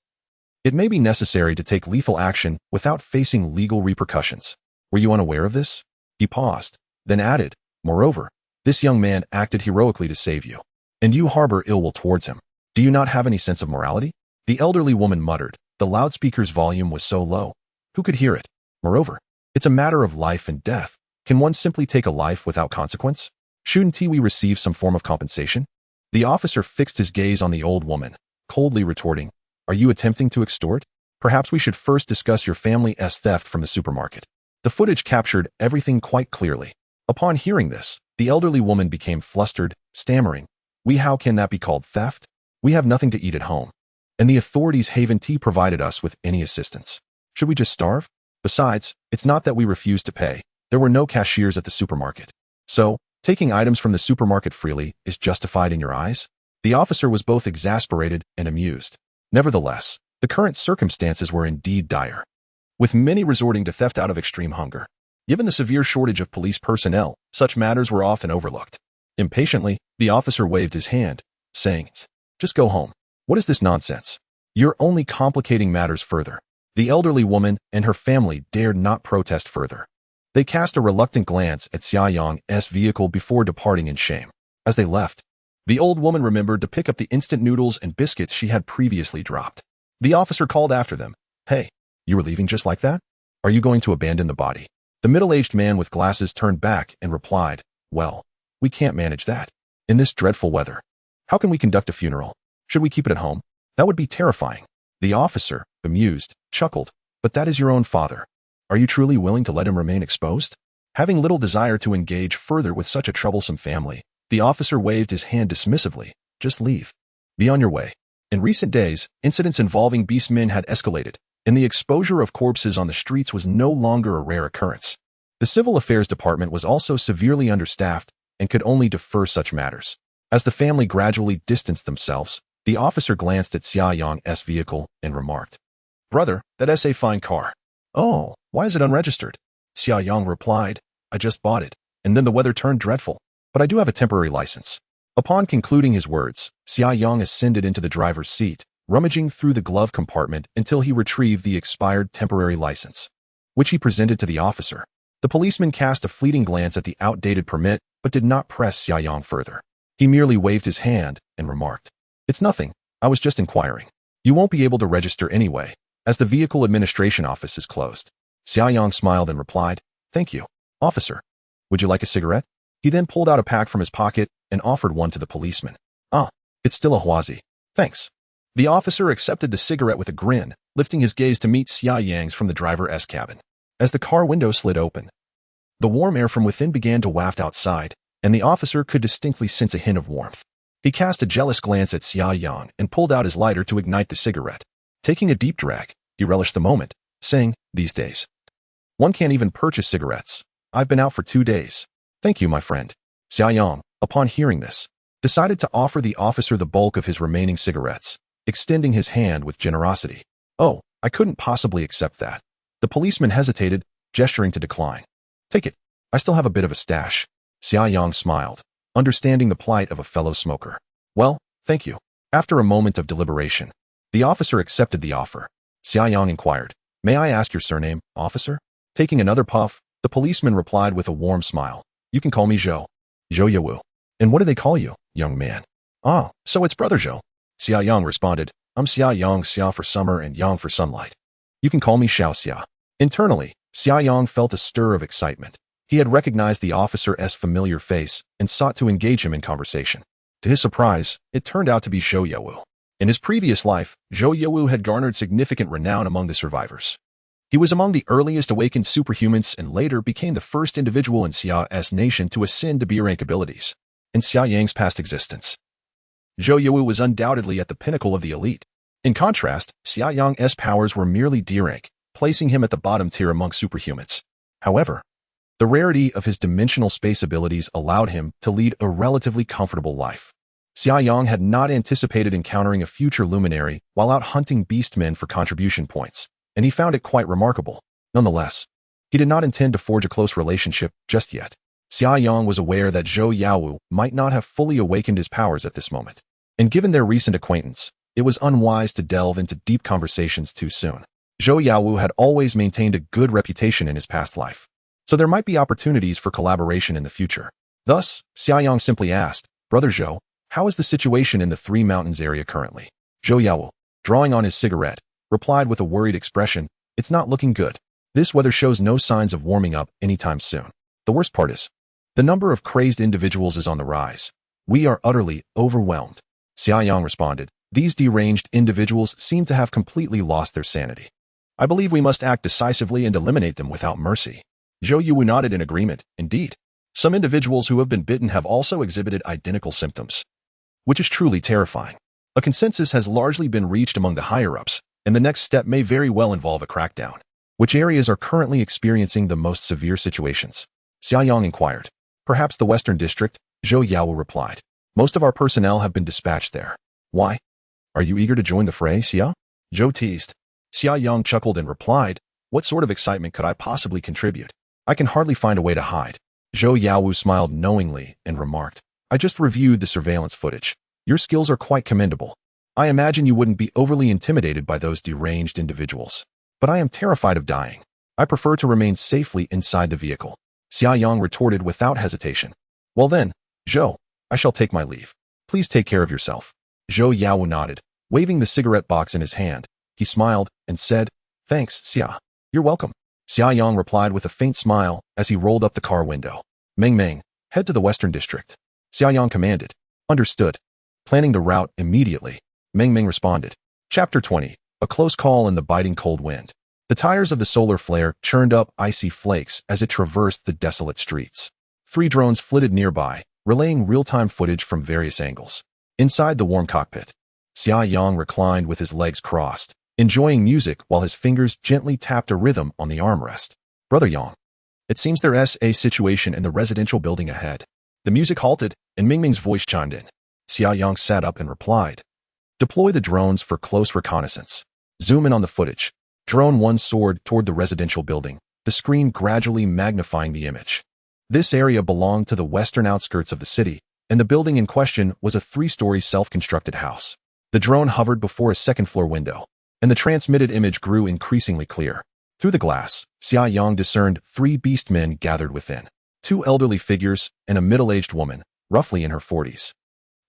S1: it may be necessary to take lethal action without facing legal repercussions. Were you unaware of this?" He paused, then added, "Moreover, this young man acted heroically to save you, and you harbor ill will towards him. Do you not have any sense of morality?" The elderly woman muttered. The loudspeaker's volume was so low, who could hear it? Moreover, it's a matter of life and death. Can one simply take a life without consequence? Shouldn't we receive some form of compensation? The officer fixed his gaze on the old woman, coldly retorting, "Are you attempting to extort? Perhaps we should first discuss your family's theft from the supermarket." The footage captured everything quite clearly. Upon hearing this, the elderly woman became flustered, stammering, How can that be called theft? We have nothing to eat at home, and the authorities haven't provided us with any assistance. Should we just starve? Besides, it's not that we refused to pay. There were no cashiers at the supermarket. So, taking items from the supermarket freely is justified in your eyes?" The officer was both exasperated and amused. Nevertheless, the current circumstances were indeed dire, with many resorting to theft out of extreme hunger. Given the severe shortage of police personnel, such matters were often overlooked. Impatiently, the officer waved his hand, saying, "Just go home. What is this nonsense? You're only complicating matters further. The elderly woman and her family dared not protest further. They cast a reluctant glance at Xia Yang's vehicle before departing in shame. As they left, the old woman remembered to pick up the instant noodles and biscuits she had previously dropped. The officer called after them. Hey, you were leaving just like that? Are you going to abandon the body? The middle-aged man with glasses turned back and replied, well, we can't manage that. In this dreadful weather. How can we conduct a funeral? Should we keep it at home? That would be terrifying. The officer, bemused, chuckled. But that is your own father. Are you truly willing to let him remain exposed? Having little desire to engage further with such a troublesome family, the officer waved his hand dismissively. Just leave. Be on your way. In recent days, incidents involving beastmen had escalated, and the exposure of corpses on the streets was no longer a rare occurrence. The Civil Affairs Department was also severely understaffed and could only defer such matters. As the family gradually distanced themselves, the officer glanced at Xia Yang's vehicle and remarked, Brother, that's a fine car. Oh, why is it unregistered? Xia Yang replied, I just bought it, and then the weather turned dreadful, but I do have a temporary license. Upon concluding his words, Xia Yang ascended into the driver's seat, rummaging through the glove compartment until he retrieved the expired temporary license, which he presented to the officer. The policeman cast a fleeting glance at the outdated permit, but did not press Xia Yang further. He merely waved his hand and remarked, It's nothing, I was just inquiring. You won't be able to register anyway, as the vehicle administration office is closed. Xia Yang smiled and replied, Thank you, officer. Would you like a cigarette? He then pulled out a pack from his pocket and offered one to the policeman. Ah, it's still a Huazi. Thanks. The officer accepted the cigarette with a grin, lifting his gaze to meet Xia Yang's from the driver's cabin. As the car window slid open, the warm air from within began to waft outside, and the officer could distinctly sense a hint of warmth. He cast a jealous glance at Xia Yang and pulled out his lighter to ignite the cigarette. Taking a deep drag, he relished the moment, saying, These days, one can't even purchase cigarettes. I've been out for 2 days. Thank you, my friend. Xia Yang, upon hearing this, decided to offer the officer the bulk of his remaining cigarettes, extending his hand with generosity. Oh, I couldn't possibly accept that. The policeman hesitated, gesturing to decline. Take it. I still have a bit of a stash. Xia Yang smiled, understanding the plight of a fellow smoker. Well, thank you. After a moment of deliberation, the officer accepted the offer. Xia Yang inquired, May I ask your surname, officer? Taking another puff, the policeman replied with a warm smile. You can call me Zhou. Zhou Yawu. And what do they call you, young man? Ah, so it's Brother Zhou. Xia Yang responded, I'm Xia Yang, Xia for summer and Yang for sunlight. You can call me Xiao Xia. Internally, Xia Yang felt a stir of excitement. He had recognized the officer's familiar face and sought to engage him in conversation. To his surprise, it turned out to be Zhou Yawu. In his previous life, Zhou Yawu had garnered significant renown among the survivors. He was among the earliest awakened superhumans and later became the first individual in Xia's nation to ascend to B-rank abilities. In Xia Yang's past existence, Zhou Yawu was undoubtedly at the pinnacle of the elite. In contrast, Xia Yang's powers were merely D-rank, placing him at the bottom tier among superhumans. However, the rarity of his dimensional space abilities allowed him to lead a relatively comfortable life. Xia Yang had not anticipated encountering a future luminary while out hunting beastmen for contribution points, and he found it quite remarkable. Nonetheless, he did not intend to forge a close relationship just yet. Xia Yang was aware that Zhou Yawu might not have fully awakened his powers at this moment, and given their recent acquaintance, it was unwise to delve into deep conversations too soon. Zhou Yawu had always maintained a good reputation in his past life, so there might be opportunities for collaboration in the future. Thus, Xia Yang simply asked, Brother Zhou, how is the situation in the Three Mountains area currently? Zhou Yawu, drawing on his cigarette, replied with a worried expression, It's not looking good. This weather shows no signs of warming up anytime soon. The worst part is, the number of crazed individuals is on the rise. We are utterly overwhelmed. Xia Yang responded, These deranged individuals seem to have completely lost their sanity. I believe we must act decisively and eliminate them without mercy. Zhou Yawu nodded in agreement. Indeed, some individuals who have been bitten have also exhibited identical symptoms, which is truly terrifying. A consensus has largely been reached among the higher-ups, and the next step may very well involve a crackdown. Which areas are currently experiencing the most severe situations? Xia Yang inquired. Perhaps the Western District, Zhou Yawu replied. Most of our personnel have been dispatched there. Why? Are you eager to join the fray, Xia? Zhou teased. Xia Yang chuckled and replied, What sort of excitement could I possibly contribute? I can hardly find a way to hide. Zhou Yawu smiled knowingly and remarked, I just reviewed the surveillance footage. Your skills are quite commendable. I imagine you wouldn't be overly intimidated by those deranged individuals. But I am terrified of dying. I prefer to remain safely inside the vehicle. Xia Yang retorted without hesitation. Well then, Zhou, I shall take my leave. Please take care of yourself. Zhou Yao nodded, waving the cigarette box in his hand. He smiled and said, Thanks, Xia. You're welcome. Xia Yang replied with a faint smile as he rolled up the car window. Meng, head to the Western District. Xia Yang commanded. Understood. Planning the route immediately. Meng responded. Chapter 20. A close call in the biting cold wind. The tires of the solar flare churned up icy flakes as it traversed the desolate streets. 3 drones flitted nearby, relaying real-time footage from various angles. Inside the warm cockpit, Xia Yang reclined with his legs crossed, enjoying music while his fingers gently tapped a rhythm on the armrest. Brother Yang. It seems there's a situation in the residential building ahead. The music halted, and Ming's voice chimed in. Xia Yang sat up and replied. Deploy the drones for close reconnaissance. Zoom in on the footage. Drone 1 soared toward the residential building, the screen gradually magnifying the image. This area belonged to the western outskirts of the city, and the building in question was a 3-story self-constructed house. The drone hovered before a second-floor window, and the transmitted image grew increasingly clear. Through the glass, Xia Yang discerned 3 beastmen gathered within. 2 elderly figures and a middle-aged woman, roughly in her 40s,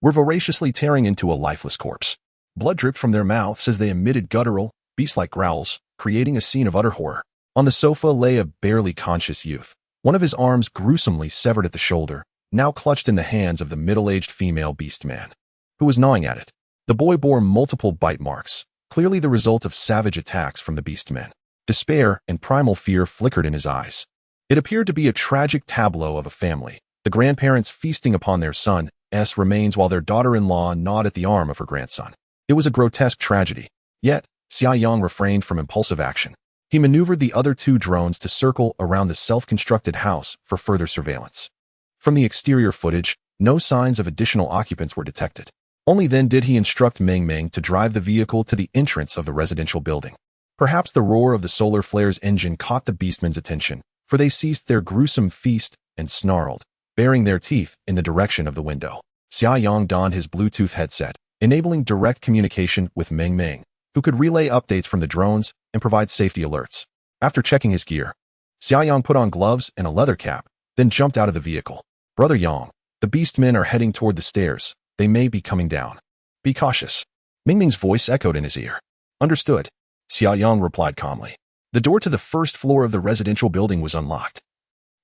S1: were voraciously tearing into a lifeless corpse. Blood dripped from their mouths as they emitted guttural, beast-like growls, creating a scene of utter horror. On the sofa lay a barely conscious youth, one of his arms gruesomely severed at the shoulder, now clutched in the hands of the middle-aged female beastman, who was gnawing at it. The boy bore multiple bite marks, clearly the result of savage attacks from the beastmen. Despair and primal fear flickered in his eyes. It appeared to be a tragic tableau of a family, the grandparents feasting upon their son's remains while their daughter-in-law gnawed at the arm of her grandson. It was a grotesque tragedy. Yet, Xia Yang refrained from impulsive action. He maneuvered the other 2 drones to circle around the self-constructed house for further surveillance. From the exterior footage, no signs of additional occupants were detected. Only then did he instruct Meng to drive the vehicle to the entrance of the residential building. Perhaps the roar of the solar flare's engine caught the beastmen's attention, for they ceased their gruesome feast and snarled, baring their teeth in the direction of the window. Xia Yang donned his Bluetooth headset, enabling direct communication with Meng, who could relay updates from the drones and provide safety alerts. After checking his gear, Xia Yang put on gloves and a leather cap, then jumped out of the vehicle. Brother Yang, the beastmen are heading toward the stairs. They may be coming down. Be cautious. Ming's voice echoed in his ear. Understood. Xia Yang replied calmly. The door to the first floor of the residential building was unlocked,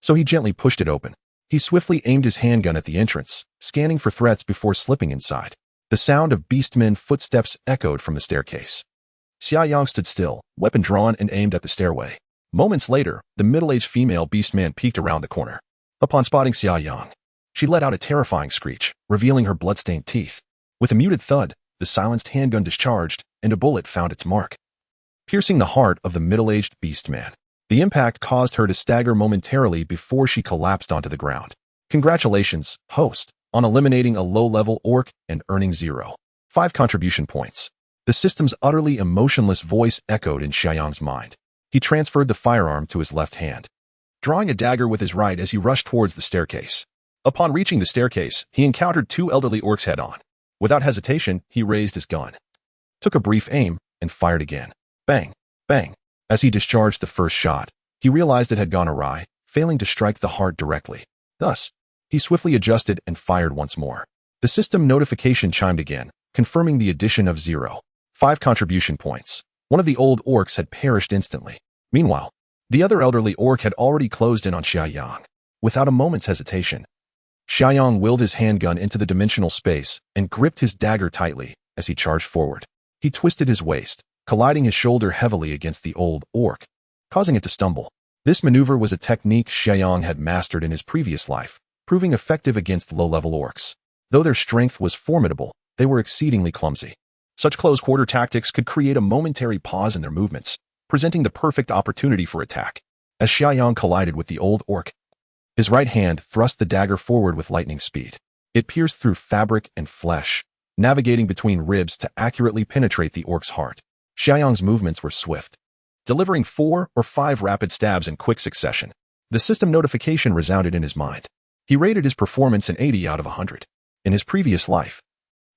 S1: so he gently pushed it open. He swiftly aimed his handgun at the entrance, scanning for threats before slipping inside. The sound of beastmen footsteps echoed from the staircase. Xia Yang stood still, weapon drawn and aimed at the stairway. Moments later, the middle-aged female beastman peeked around the corner. Upon spotting Xia Yang, she let out a terrifying screech, revealing her blood-stained teeth. With a muted thud, the silenced handgun discharged, and a bullet found its mark, piercing the heart of the middle-aged beastman. The impact caused her to stagger momentarily before she collapsed onto the ground. Congratulations, host, on eliminating a low-level orc and earning 0.5 contribution points. The system's utterly emotionless voice echoed in Xia Yang's mind. He transferred the firearm to his left hand, drawing a dagger with his right as he rushed towards the staircase. Upon reaching the staircase, he encountered 2 elderly orcs head-on. Without hesitation, he raised his gun, took a brief aim, and fired again. Bang! Bang! As he discharged the first shot, he realized it had gone awry, failing to strike the heart directly. Thus, he swiftly adjusted and fired once more. The system notification chimed again, confirming the addition of 0.5 contribution points. One of the old orcs had perished instantly. Meanwhile, the other elderly orc had already closed in on Xia Yang. Without a moment's hesitation, Xia Yang willed his handgun into the dimensional space and gripped his dagger tightly as he charged forward. He twisted his waist, colliding his shoulder heavily against the old orc, causing it to stumble. This maneuver was a technique Xia Yang had mastered in his previous life, proving effective against low-level orcs. Though their strength was formidable, they were exceedingly clumsy. Such close-quarter tactics could create a momentary pause in their movements, presenting the perfect opportunity for attack. As Xia Yang collided with the old orc, his right hand thrust the dagger forward with lightning speed. It pierced through fabric and flesh, navigating between ribs to accurately penetrate the orc's heart. Xia Yang's movements were swift, delivering 4 or 5 rapid stabs in quick succession. The system notification resounded in his mind. He rated his performance an 80 out of 100. In his previous life,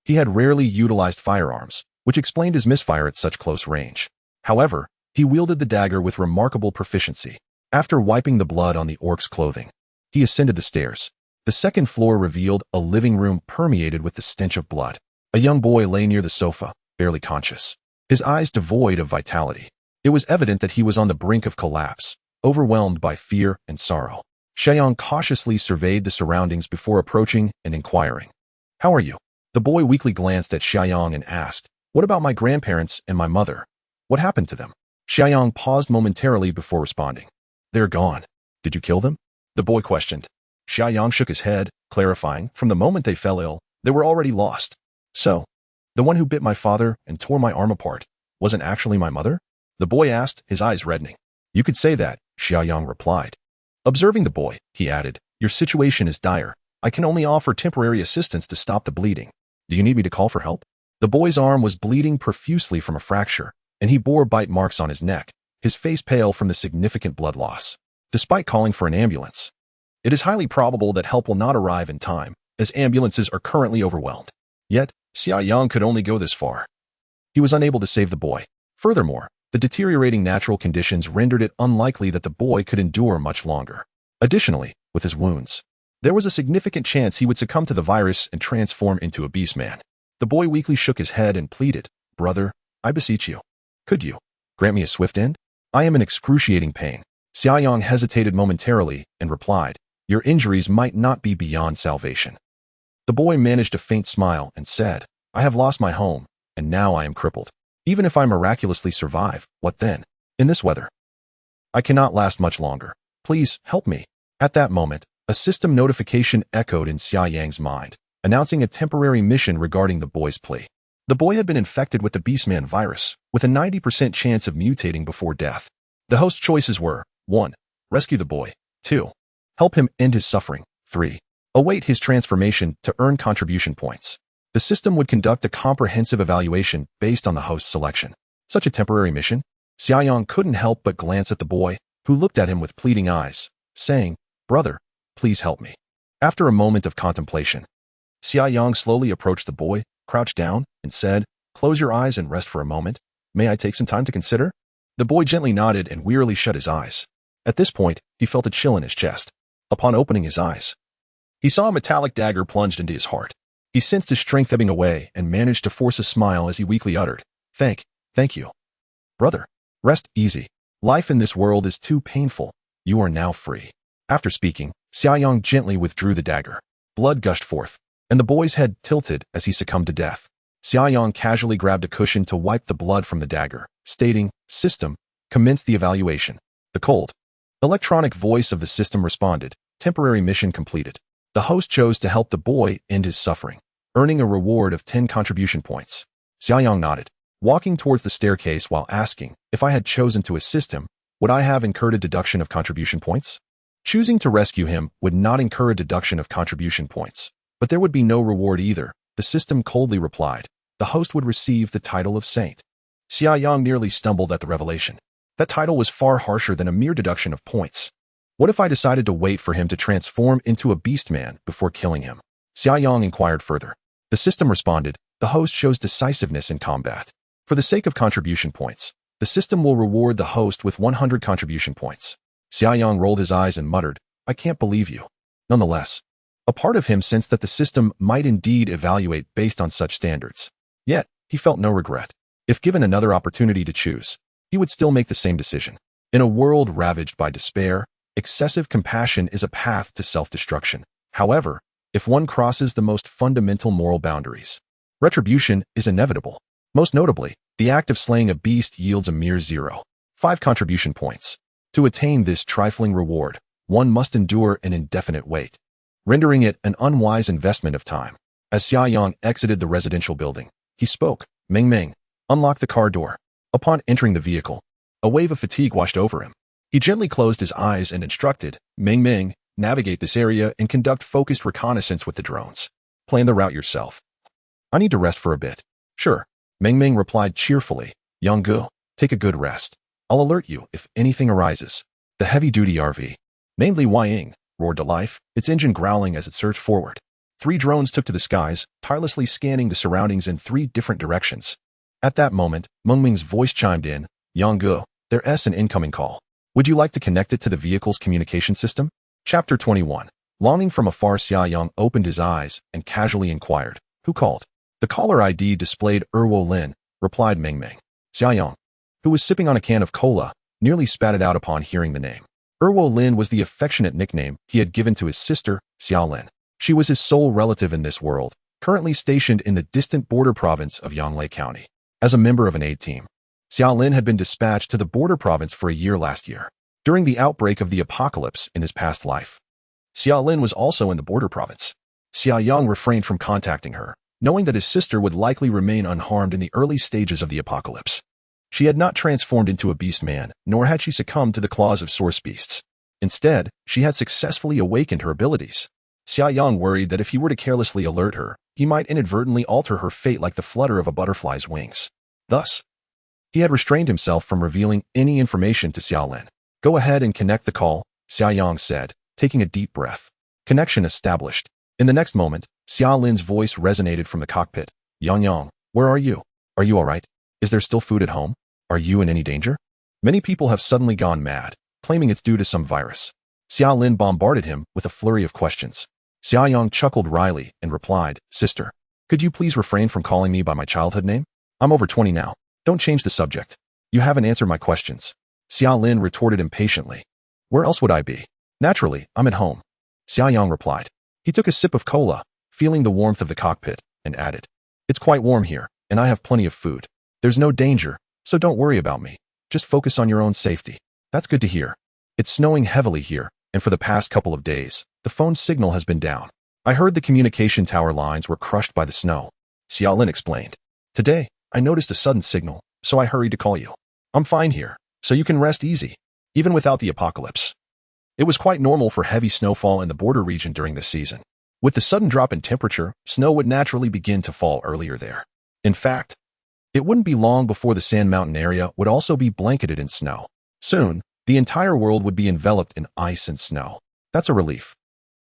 S1: He had rarely utilized firearms, which explained his misfire at such close range. However, he wielded the dagger with remarkable proficiency. After wiping the blood on the orc's clothing, he ascended the stairs. The second floor revealed a living room permeated with the stench of blood. A young boy lay near the sofa, barely conscious, his eyes devoid of vitality. It was evident that he was on the brink of collapse, overwhelmed by fear and sorrow. Xia Yang cautiously surveyed the surroundings before approaching and inquiring, "How are you?" The boy weakly glanced at Xia Yang and asked, "What about my grandparents and my mother? What happened to them?" Xia Yang paused momentarily before responding. "They're gone. Did you kill them?" the boy questioned. Xia Yang shook his head, clarifying, "From the moment they fell ill, they were already lost. So, the one who bit my father and tore my arm apart wasn't actually my mother?" the boy asked, his eyes reddening. "You could say that," Xia Yang replied. Observing the boy, he added, "Your situation is dire. I can only offer temporary assistance to stop the bleeding. Do you need me to call for help?" The boy's arm was bleeding profusely from a fracture, and he bore bite marks on his neck, his face pale from the significant blood loss. Despite calling for an ambulance, it is highly probable that help will not arrive in time, as ambulances are currently overwhelmed. Yet, Xia Yang could only go this far. He was unable to save the boy. Furthermore, the deteriorating natural conditions rendered it unlikely that the boy could endure much longer. Additionally, with his wounds, there was a significant chance he would succumb to the virus and transform into a beastman. The boy weakly shook his head and pleaded, "Brother, I beseech you. Could you grant me a swift end? I am in excruciating pain." Xia Yang hesitated momentarily and replied, "Your injuries might not be beyond salvation." The boy managed a faint smile and said, "I have lost my home, and now I am crippled. Even if I miraculously survive, what then? In this weather, I cannot last much longer. Please help me." At that moment, a system notification echoed in Xia Yang's mind, announcing a temporary mission regarding the boy's plea. The boy had been infected with the Beastman virus, with a 90% chance of mutating before death. The host's choices were 1. Rescue the boy. 2. Help him end his suffering. 3. Await his transformation to earn contribution points. The system would conduct a comprehensive evaluation based on the host's selection. Such a temporary mission? Xia Yang couldn't help but glance at the boy, who looked at him with pleading eyes, saying, "Brother, please help me." After a moment of contemplation, Xia Yang slowly approached the boy, crouched down, and said, "Close your eyes and rest for a moment. May I take some time to consider?" The boy gently nodded and wearily shut his eyes. At this point, he felt a chill in his chest. Upon opening his eyes, he saw a metallic dagger plunged into his heart. He sensed his strength ebbing away and managed to force a smile as he weakly uttered, Thank you. Brother, rest easy. Life in this world is too painful. You are now free." After speaking, Xia Yang gently withdrew the dagger. Blood gushed forth, and the boy's head tilted as he succumbed to death. Xia Yang casually grabbed a cushion to wipe the blood from the dagger, stating, "System, commence the evaluation." The cold, electronic voice of the system responded, "Temporary mission completed." The host chose to help the boy end his suffering, earning a reward of 10 contribution points. Xia Yang nodded, walking towards the staircase while asking, "If I had chosen to assist him, would I have incurred a deduction of contribution points?" Choosing to rescue him would not incur a deduction of contribution points, but there would be no reward either. The system coldly replied, "The host would receive the title of saint." Xia Yang nearly stumbled at the revelation. That title was far harsher than a mere deduction of points. What if I decided to wait for him to transform into a beastman before killing him? Xia Yang inquired further. The system responded, "The host shows decisiveness in combat. For the sake of contribution points, the system will reward the host with 100 contribution points." Xia Yang rolled his eyes and muttered, "I can't believe you." Nonetheless, a part of him sensed that the system might indeed evaluate based on such standards. Yet, he felt no regret. If given another opportunity to choose, he would still make the same decision. In a world ravaged by despair, excessive compassion is a path to self-destruction. However, if one crosses the most fundamental moral boundaries, retribution is inevitable. Most notably, the act of slaying a beast yields a mere 0.5 contribution points. To attain this trifling reward, one must endure an indefinite wait, rendering it an unwise investment of time. As Xia Yang exited the residential building, he spoke, "Meng Meng, unlock the car door." Upon entering the vehicle, a wave of fatigue washed over him. He gently closed his eyes and instructed, "Meng Meng, navigate this area and conduct focused reconnaissance with the drones. Plan the route yourself. I need to rest for a bit." "Sure," Meng Meng replied cheerfully. "Yanggu, take a good rest. I'll alert you if anything arises." The heavy-duty RV, namely Ying, roared to life, its engine growling as it surged forward. 3 drones took to the skies, tirelessly scanning the surroundings in 3 different directions. At that moment, Meng Ming's voice chimed in, Yang, there's an incoming call. Would you like to connect it to the vehicle's communication system? Chapter 21. Longing from afar, Xia Yang opened his eyes and casually inquired, who called? The caller ID displayed Erwo Lin, replied Meng Ming. Xia Yang, who was sipping on a can of cola, nearly spat it out upon hearing the name. Erwo Lin was the affectionate nickname he had given to his sister, Xia Lin. She was his sole relative in this world, currently stationed in the distant border province of Yonglei County. As a member of an aid team, Xia Lin had been dispatched to the border province for a year last year, during the outbreak of the apocalypse in his past life. Xia Lin was also in the border province. Xia Yang refrained from contacting her, knowing that his sister would likely remain unharmed in the early stages of the apocalypse. She had not transformed into a beast man, nor had she succumbed to the claws of source beasts. Instead, she had successfully awakened her abilities. Xia Yang worried that if he were to carelessly alert her, he might inadvertently alter her fate like the flutter of a butterfly's wings. Thus, he had restrained himself from revealing any information to Xia Lin. Go ahead and connect the call, Xia Yang said, taking a deep breath. Connection established. In the next moment, Xia Lin's voice resonated from the cockpit. Yang, where are you? Are you all right? Is there still food at home? Are you in any danger? Many people have suddenly gone mad, claiming it's due to some virus. Xia Lin bombarded him with a flurry of questions. Xia Yang chuckled wryly and replied, Sister, could you please refrain from calling me by my childhood name? I'm over 20 now. Don't change the subject. You haven't answered my questions. Xia Lin retorted impatiently. Where else would I be? Naturally, I'm at home. Xia Yang replied. He took a sip of cola, feeling the warmth of the cockpit, and added, It's quite warm here, and I have plenty of food. There's no danger, so don't worry about me. Just focus on your own safety. That's good to hear. It's snowing heavily here, and for the past couple of days, the phone signal has been down. I heard the communication tower lines were crushed by the snow. Xia Lin explained. Today, I noticed a sudden signal, so I hurried to call you. I'm fine here, so you can rest easy, even without the apocalypse. It was quite normal for heavy snowfall in the border region during this season. With the sudden drop in temperature, snow would naturally begin to fall earlier there. In fact, it wouldn't be long before the Sand Mountain area would also be blanketed in snow. Soon, the entire world would be enveloped in ice and snow. That's a relief.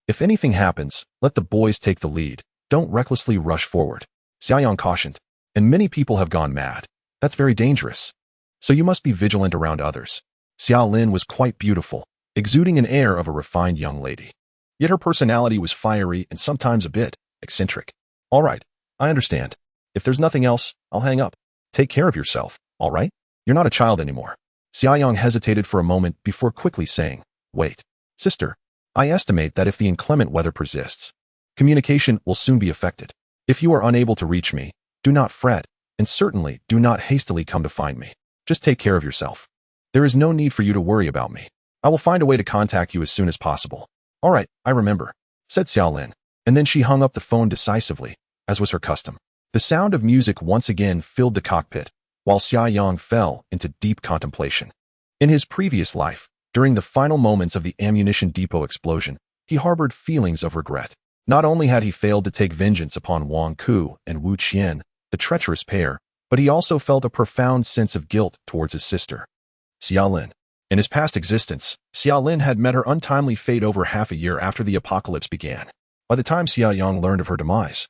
S1: If anything happens, let the boys take the lead. Don't recklessly rush forward. Xia Yang cautioned. And many people have gone mad. That's very dangerous. So you must be vigilant around others. Xia Lin was quite beautiful, exuding an air of a refined young lady. Yet her personality was fiery and sometimes a bit eccentric. All right, I understand. If there's nothing else, I'll hang up. Take care of yourself, all right? You're not a child anymore. Xia Yang hesitated for a moment before quickly saying, Wait, sister, I estimate that if the inclement weather persists, communication will soon be affected. If you are unable to reach me, do not fret, and certainly do not hastily come to find me. Just take care of yourself. There is no need for you to worry about me. I will find a way to contact you as soon as possible. All right, I remember, said Xia Lin, and then she hung up the phone decisively, as was her custom. The sound of music once again filled the cockpit, while Xia Yang fell into deep contemplation. In his previous life, during the final moments of the ammunition depot explosion, he harbored feelings of regret. Not only had he failed to take vengeance upon Wang Ku and Wu Qian, the treacherous pair, but he also felt a profound sense of guilt towards his sister, Xia Lin. In his past existence, Xia Lin had met her untimely fate over half a year after the apocalypse began. By the time Xia Yang learned of her demise,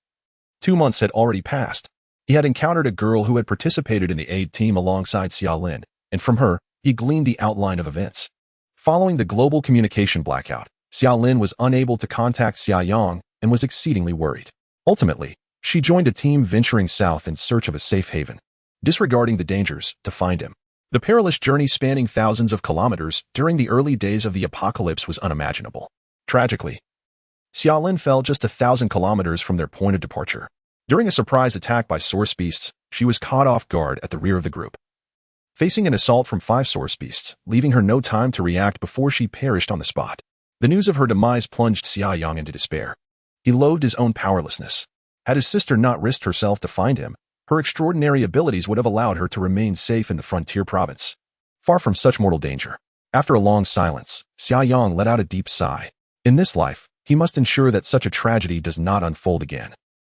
S1: 2 months had already passed. He had encountered a girl who had participated in the aid team alongside Xia Lin, and from her, he gleaned the outline of events. Following the global communication blackout, Xia Lin was unable to contact Xia Yang and was exceedingly worried. Ultimately, she joined a team venturing south in search of a safe haven, disregarding the dangers to find him. The perilous journey spanning thousands of kilometers during the early days of the apocalypse was unimaginable. Tragically, Xia Lin fell just 1,000 kilometers from their point of departure. During a surprise attack by source beasts, she was caught off guard at the rear of the group, facing an assault from 5 source beasts, leaving her no time to react before she perished on the spot. The news of her demise plunged Xia Yang into despair. He loathed his own powerlessness. Had his sister not risked herself to find him, her extraordinary abilities would have allowed her to remain safe in the frontier province, far from such mortal danger. After a long silence, Xia Yang let out a deep sigh. In this life, he must ensure that such a tragedy does not unfold again.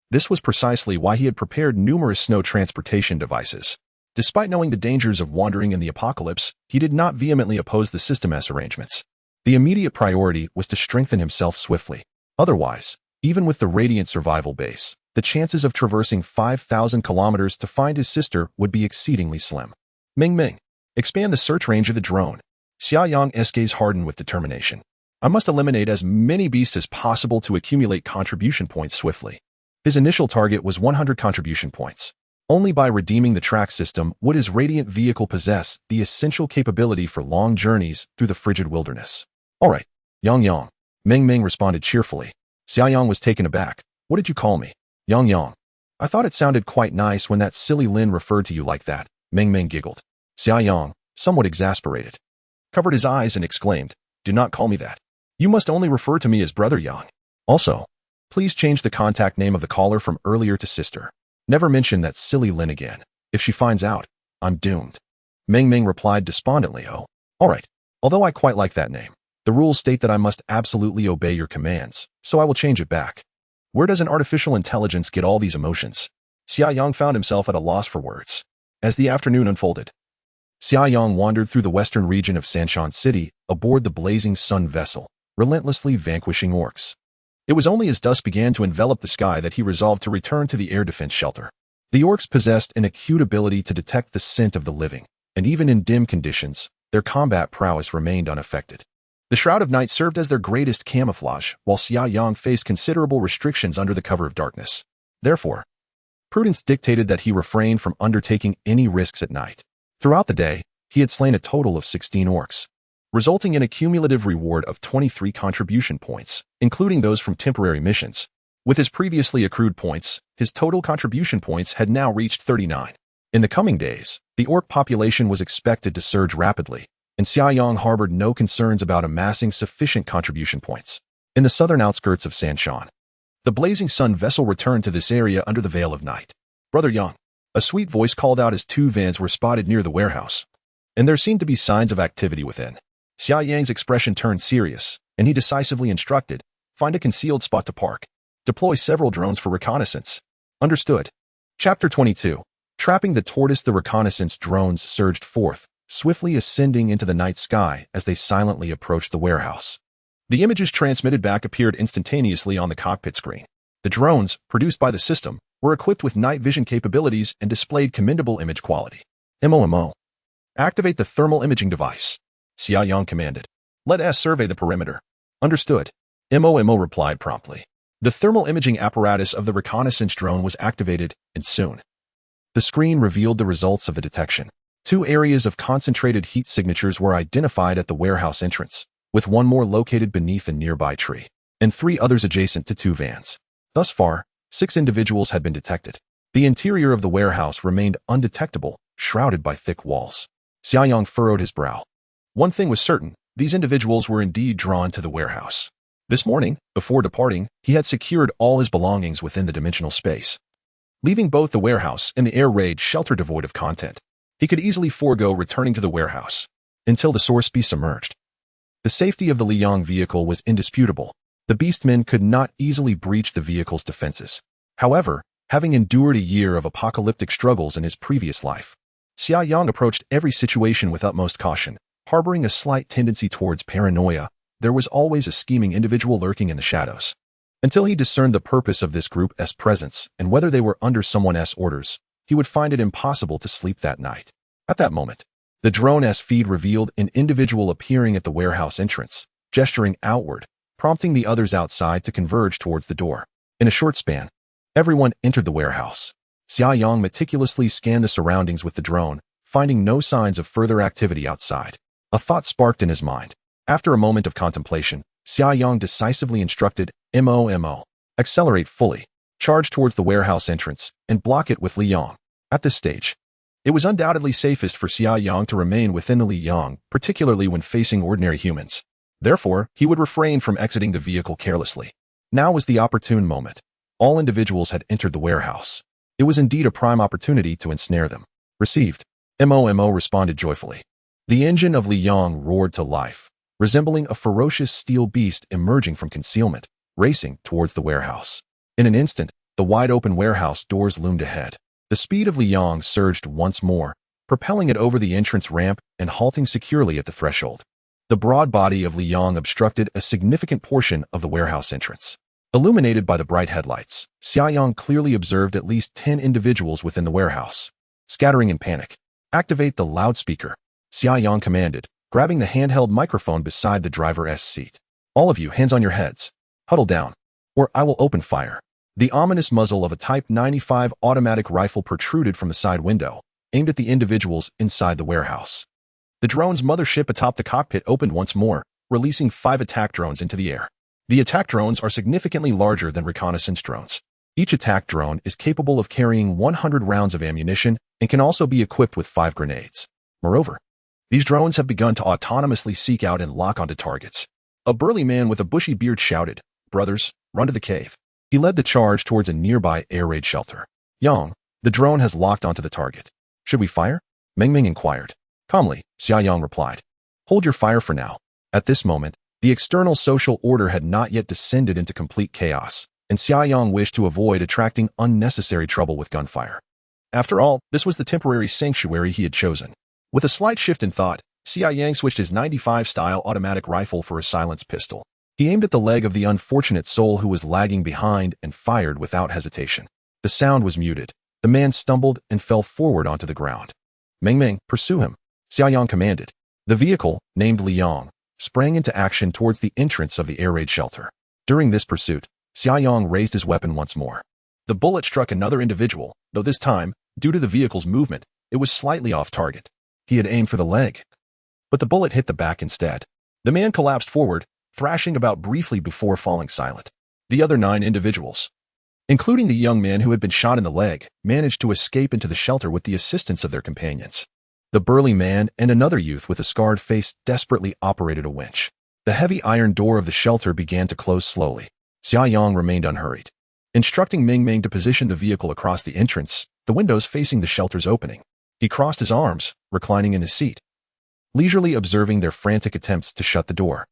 S1: This was precisely why he had prepared numerous snow transportation devices. Despite knowing the dangers of wandering in the apocalypse, he did not vehemently oppose the System S arrangements. The immediate priority was to strengthen himself swiftly. Otherwise, Even with the radiant survival base, the chances of traversing 5,000 kilometers to find his sister would be exceedingly slim. Ming Ming, expand the search range of the drone. Xia Yang's gaze hardened with determination. I must eliminate as many beasts as possible to accumulate contribution points swiftly. His initial target was 100 contribution points. Only by redeeming the track system would his radiant vehicle possess the essential capability for long journeys through the frigid wilderness. All right, Yang. Ming Ming responded cheerfully. Xia Yang was taken aback. What did you call me? Yang. I thought it sounded quite nice when that silly Lin referred to you like that. Ming Ming giggled. Xia Yang, somewhat exasperated, covered his eyes and exclaimed, do not call me that. You must only refer to me as Brother Yang. Also, please change the contact name of the caller from earlier to sister. Never mention that silly Lin again. If she finds out, I'm doomed. Ming Ming replied despondently, oh, all right. Although I quite like that name, the rules state that I must absolutely obey your commands, so I will change it back. Where does an artificial intelligence get all these emotions? Xia Yang found himself at a loss for words. As the afternoon unfolded, Xia Yang wandered through the western region of Sanshan City aboard the blazing sun vessel, relentlessly vanquishing orcs. It was only as dusk began to envelop the sky that he resolved to return to the air defense shelter. The orcs possessed an acute ability to detect the scent of the living, and even in dim conditions, their combat prowess remained unaffected. The Shroud of Night served as their greatest camouflage, while Xia Yang faced considerable restrictions under the cover of darkness. Therefore, prudence dictated that he refrain from undertaking any risks at night. Throughout the day, he had slain a total of 16 orcs, resulting in a cumulative reward of 23 contribution points, including those from temporary missions. With his previously accrued points, his total contribution points had now reached 39. In the coming days, the orc population was expected to surge rapidly, and Xia Yang harbored no concerns about amassing sufficient contribution points. In the southern outskirts of Sanshan, the blazing sun vessel returned to this area under the veil of night. Brother Yang, a sweet voice called out as two vans were spotted near the warehouse, and there seemed to be signs of activity within. Xia Yang's expression turned serious, and he decisively instructed, find a concealed spot to park. Deploy several drones for reconnaissance. Understood. Chapter 22. Trapping the tortoise. The reconnaissance drones surged forth, swiftly ascending into the night sky as they silently approached the warehouse. The images transmitted back appeared instantaneously on the cockpit screen. The drones, produced by the system, were equipped with night vision capabilities and displayed commendable image quality. MOMO. Activate the thermal imaging device. Xia Yang commanded. Let us survey the perimeter. Understood. MOMO replied promptly. The thermal imaging apparatus of the reconnaissance drone was activated, and soon, the screen revealed the results of the detection. 2 areas of concentrated heat signatures were identified at the warehouse entrance, with one more located beneath a nearby tree, and 3 others adjacent to 2 vans. Thus far, 6 individuals had been detected. The interior of the warehouse remained undetectable, shrouded by thick walls. Xia Yang furrowed his brow. One thing was certain, these individuals were indeed drawn to the warehouse. This morning, before departing, he had secured all his belongings within the dimensional space, leaving both the warehouse and the air raid shelter devoid of content. He could easily forego returning to the warehouse until the source be submerged. The safety of the Liang vehicle was indisputable. The beastmen could not easily breach the vehicle's defenses. However, having endured a year of apocalyptic struggles in his previous life, Xia Yang approached every situation with utmost caution, harboring a slight tendency towards paranoia. There was always a scheming individual lurking in the shadows. Until he discerned the purpose of this group's presence and whether they were under someone's orders, he would find it impossible to sleep that night. At that moment, the drone's feed revealed an individual appearing at the warehouse entrance, gesturing outward, prompting the others outside to converge towards the door. In a short span, everyone entered the warehouse. Xia Yang meticulously scanned the surroundings with the drone, finding no signs of further activity outside. A thought sparked in his mind. After a moment of contemplation, Xia Yang decisively instructed MOMO, accelerate fully, charge towards the warehouse entrance, and block it with Liang. At this stage, it was undoubtedly safest for Xia Yang to remain within the Liang, particularly when facing ordinary humans. Therefore, he would refrain from exiting the vehicle carelessly. Now was the opportune moment. All individuals had entered the warehouse. It was indeed a prime opportunity to ensnare them. Received. MOMO responded joyfully. The engine of Liang roared to life, resembling a ferocious steel beast emerging from concealment, racing towards the warehouse. In an instant, the wide-open warehouse doors loomed ahead. The speed of Liang surged once more, propelling it over the entrance ramp and halting securely at the threshold. The broad body of Liang obstructed a significant portion of the warehouse entrance. Illuminated by the bright headlights, Xia Yang clearly observed at least 10 individuals within the warehouse, scattering in panic. Activate the loudspeaker, Xia Yang commanded, grabbing the handheld microphone beside the driver's seat. All of you, hands on your heads. Huddle down, or I will open fire. The ominous muzzle of a Type 95 automatic rifle protruded from the side window, aimed at the individuals inside the warehouse. The drone's mothership atop the cockpit opened once more, releasing 5 attack drones into the air. The attack drones are significantly larger than reconnaissance drones. Each attack drone is capable of carrying 100 rounds of ammunition and can also be equipped with 5 grenades. Moreover, these drones have begun to autonomously seek out and lock onto targets. A burly man with a bushy beard shouted, "Brothers, run to the cave." He led the charge towards a nearby air raid shelter. "Yang, the drone has locked onto the target. Should we fire?" Meng inquired. Calmly, Xia Yang replied. "Hold your fire for now." At this moment, the external social order had not yet descended into complete chaos, and Xia Yang wished to avoid attracting unnecessary trouble with gunfire. After all, this was the temporary sanctuary he had chosen. With a slight shift in thought, Xia Yang switched his 95-style automatic rifle for a silenced pistol. He aimed at the leg of the unfortunate soul who was lagging behind and fired without hesitation. The sound was muted. The man stumbled and fell forward onto the ground. Meng, pursue him, Xia Yang commanded. The vehicle, named Liang, sprang into action towards the entrance of the air raid shelter. During this pursuit, Xia Yang raised his weapon once more. The bullet struck another individual, though this time, due to the vehicle's movement, it was slightly off target. He had aimed for the leg, but the bullet hit the back instead. The man collapsed forward, thrashing about briefly before falling silent. The other 9 individuals, including the young man who had been shot in the leg, managed to escape into the shelter with the assistance of their companions. The burly man and another youth with a scarred face desperately operated a winch. The heavy iron door of the shelter began to close slowly. Xia Yang remained unhurried, instructing Meng to position the vehicle across the entrance, the windows facing the shelter's opening. He crossed his arms, reclining in his seat, leisurely observing their frantic attempts to shut the door.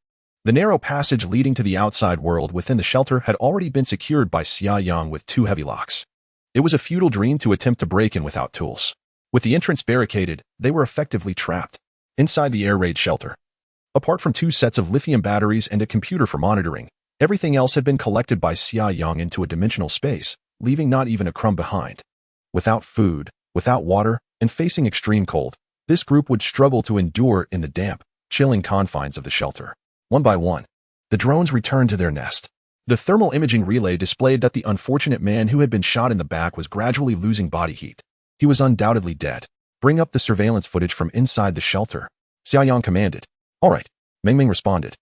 S1: The narrow passage leading to the outside world within the shelter had already been secured by Xia Yang with 2 heavy locks. It was a futile dream to attempt to break in without tools. With the entrance barricaded, they were effectively trapped inside the air raid shelter. Apart from 2 sets of lithium batteries and a computer for monitoring, everything else had been collected by Xia Yang into a dimensional space, leaving not even a crumb behind. Without food, without water, and facing extreme cold, this group would struggle to endure in the damp, chilling confines of the shelter. One by one, the drones returned to their nest. The thermal imaging relay displayed that the unfortunate man who had been shot in the back was gradually losing body heat. He was undoubtedly dead. Bring up the surveillance footage from inside the shelter, Xia Yang commanded. All right, Meng responded.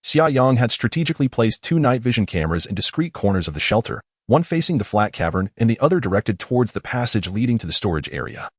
S1: Xia Yang had strategically placed 2 night vision cameras in discrete corners of the shelter, one facing the flat cavern and the other directed towards the passage leading to the storage area.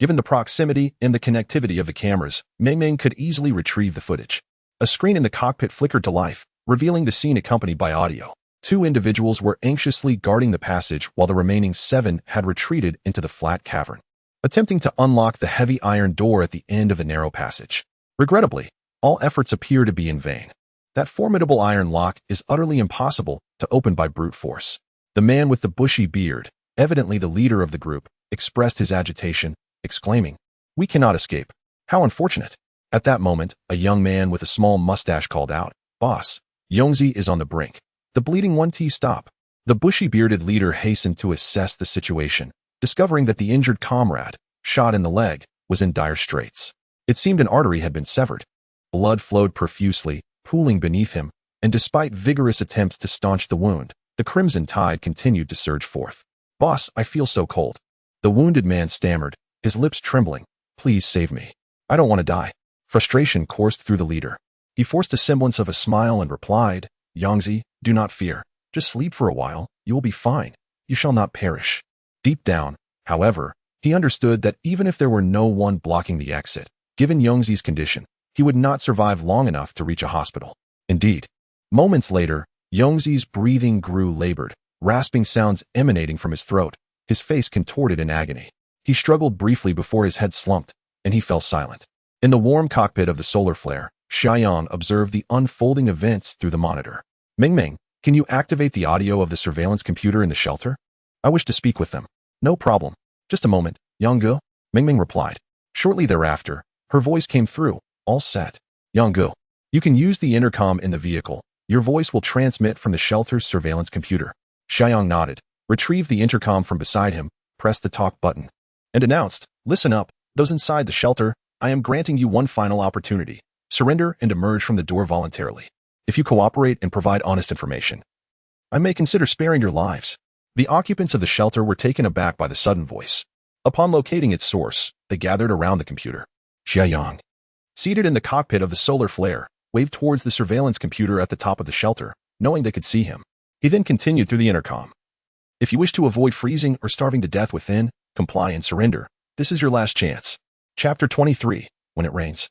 S1: Given the proximity and the connectivity of the cameras, Meng could easily retrieve the footage. A screen in the cockpit flickered to life, revealing the scene accompanied by audio. 2 individuals were anxiously guarding the passage while the remaining 7 had retreated into the flat cavern, attempting to unlock the heavy iron door at the end of the narrow passage. Regrettably, all efforts appear to be in vain. That formidable iron lock is utterly impossible to open by brute force. The man with the bushy beard, evidently the leader of the group, expressed his agitation, exclaiming, "We cannot escape. How unfortunate." At that moment, a young man with a small mustache called out, "Boss, Yongzi is on the brink. The bleeding 1T stop." The bushy-bearded leader hastened to assess the situation, discovering that the injured comrade, shot in the leg, was in dire straits. It seemed an artery had been severed. Blood flowed profusely, pooling beneath him, and despite vigorous attempts to staunch the wound, the crimson tide continued to surge forth. "Boss, I feel so cold." The wounded man stammered, his lips trembling. "Please save me. I don't want to die." Frustration coursed through the leader. He forced a semblance of a smile and replied, "Yongzi, do not fear. Just sleep for a while. You will be fine. You shall not perish." Deep down, however, he understood that even if there were no one blocking the exit, given Yongzi's condition, he would not survive long enough to reach a hospital. Indeed, moments later, Yongzi's breathing grew labored, rasping sounds emanating from his throat, his face contorted in agony. He struggled briefly before his head slumped, and he fell silent. In the warm cockpit of the solar flare, Xia Yang observed the unfolding events through the monitor. Meng, can you activate the audio of the surveillance computer in the shelter? I wish to speak with them." "No problem. Just a moment, Yang." Meng replied. Shortly thereafter, her voice came through, "All set. Yang, you can use the intercom in the vehicle. Your voice will transmit from the shelter's surveillance computer. Xia Yang nodded, retrieved the intercom from beside him, pressed the talk button, and announced, "Listen up, those inside the shelter, I am granting you one final opportunity. Surrender and emerge from the door voluntarily. If you cooperate and provide honest information, I may consider sparing your lives." The occupants of the shelter were taken aback by the sudden voice. Upon locating its source, they gathered around the computer. Xia Yang, seated in the cockpit of the solar flare, waved towards the surveillance computer at the top of the shelter, knowing they could see him. He then continued through the intercom. "If you wish to avoid freezing or starving to death within, comply and surrender. This is your last chance." Chapter 23. When it rains.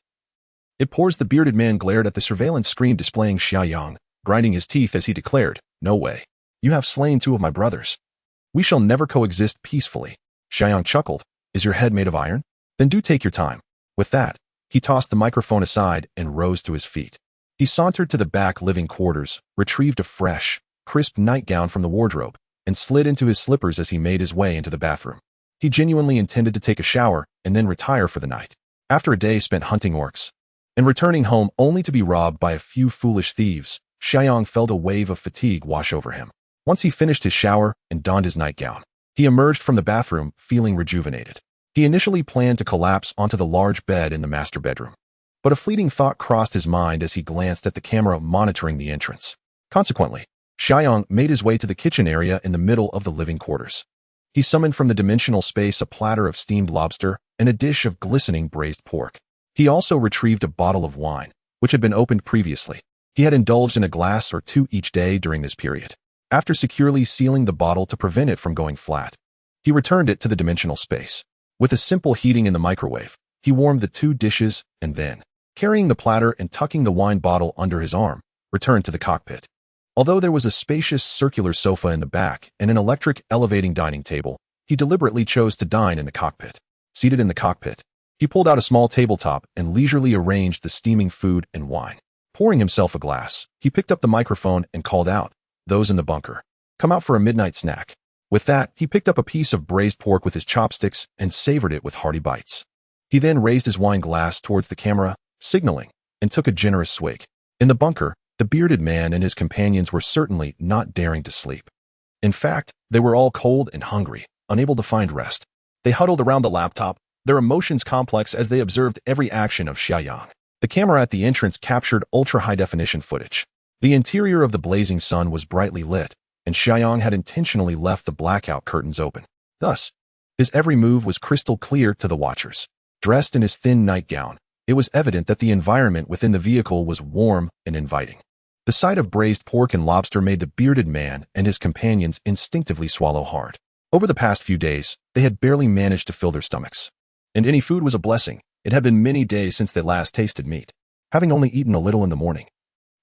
S1: It pours. The bearded man glared at the surveillance screen displaying Xia Yang, grinding his teeth as he declared, "No way. You have slain two of my brothers. We shall never coexist peacefully." Xia Yang chuckled. "Is your head made of iron? Then do take your time." With that, he tossed the microphone aside and rose to his feet. He sauntered to the back living quarters, retrieved a fresh, crisp nightgown from the wardrobe, and slid into his slippers as he made his way into the bathroom. He genuinely intended to take a shower and then retire for the night. After a day spent hunting orcs and returning home only to be robbed by a few foolish thieves, Xia Yang felt a wave of fatigue wash over him. Once he finished his shower and donned his nightgown, he emerged from the bathroom feeling rejuvenated. He initially planned to collapse onto the large bed in the master bedroom, but a fleeting thought crossed his mind as he glanced at the camera monitoring the entrance. Consequently, Xia Yang made his way to the kitchen area in the middle of the living quarters. He summoned from the dimensional space a platter of steamed lobster and a dish of glistening braised pork. He also retrieved a bottle of wine, which had been opened previously. He had indulged in a glass or two each day during this period. After securely sealing the bottle to prevent it from going flat, he returned it to the dimensional space. With a simple heating in the microwave, he warmed the two dishes and then, carrying the platter and tucking the wine bottle under his arm, returned to the cockpit. Although there was a spacious circular sofa in the back and an electric elevating dining table, he deliberately chose to dine in the cockpit. Seated in the cockpit, he pulled out a small tabletop and leisurely arranged the steaming food and wine. Pouring himself a glass, he picked up the microphone and called out, "Those in the bunker, come out for a midnight snack." With that, he picked up a piece of braised pork with his chopsticks and savored it with hearty bites. He then raised his wine glass towards the camera, signaling, and took a generous swig. In the bunker, the bearded man and his companions were certainly not daring to sleep. In fact, they were all cold and hungry, unable to find rest. They huddled around the laptop, their emotions complex as they observed every action of Xia Yang. The camera at the entrance captured ultra-high-definition footage. The interior of the blazing sun was brightly lit, and Xia Yang had intentionally left the blackout curtains open. Thus, his every move was crystal clear to the watchers. Dressed in his thin nightgown, it was evident that the environment within the vehicle was warm and inviting. The sight of braised pork and lobster made the bearded man and his companions instinctively swallow hard. Over the past few days, they had barely managed to fill their stomachs. And any food was a blessing. It had been many days since they last tasted meat. Having only eaten a little in the morning,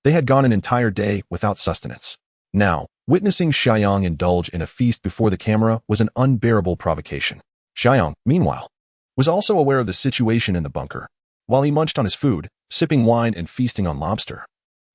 S1: they had gone an entire day without sustenance. Now, witnessing Xia Yang indulge in a feast before the camera was an unbearable provocation. Xia Yang, meanwhile, was also aware of the situation in the bunker. While he munched on his food, sipping wine and feasting on lobster,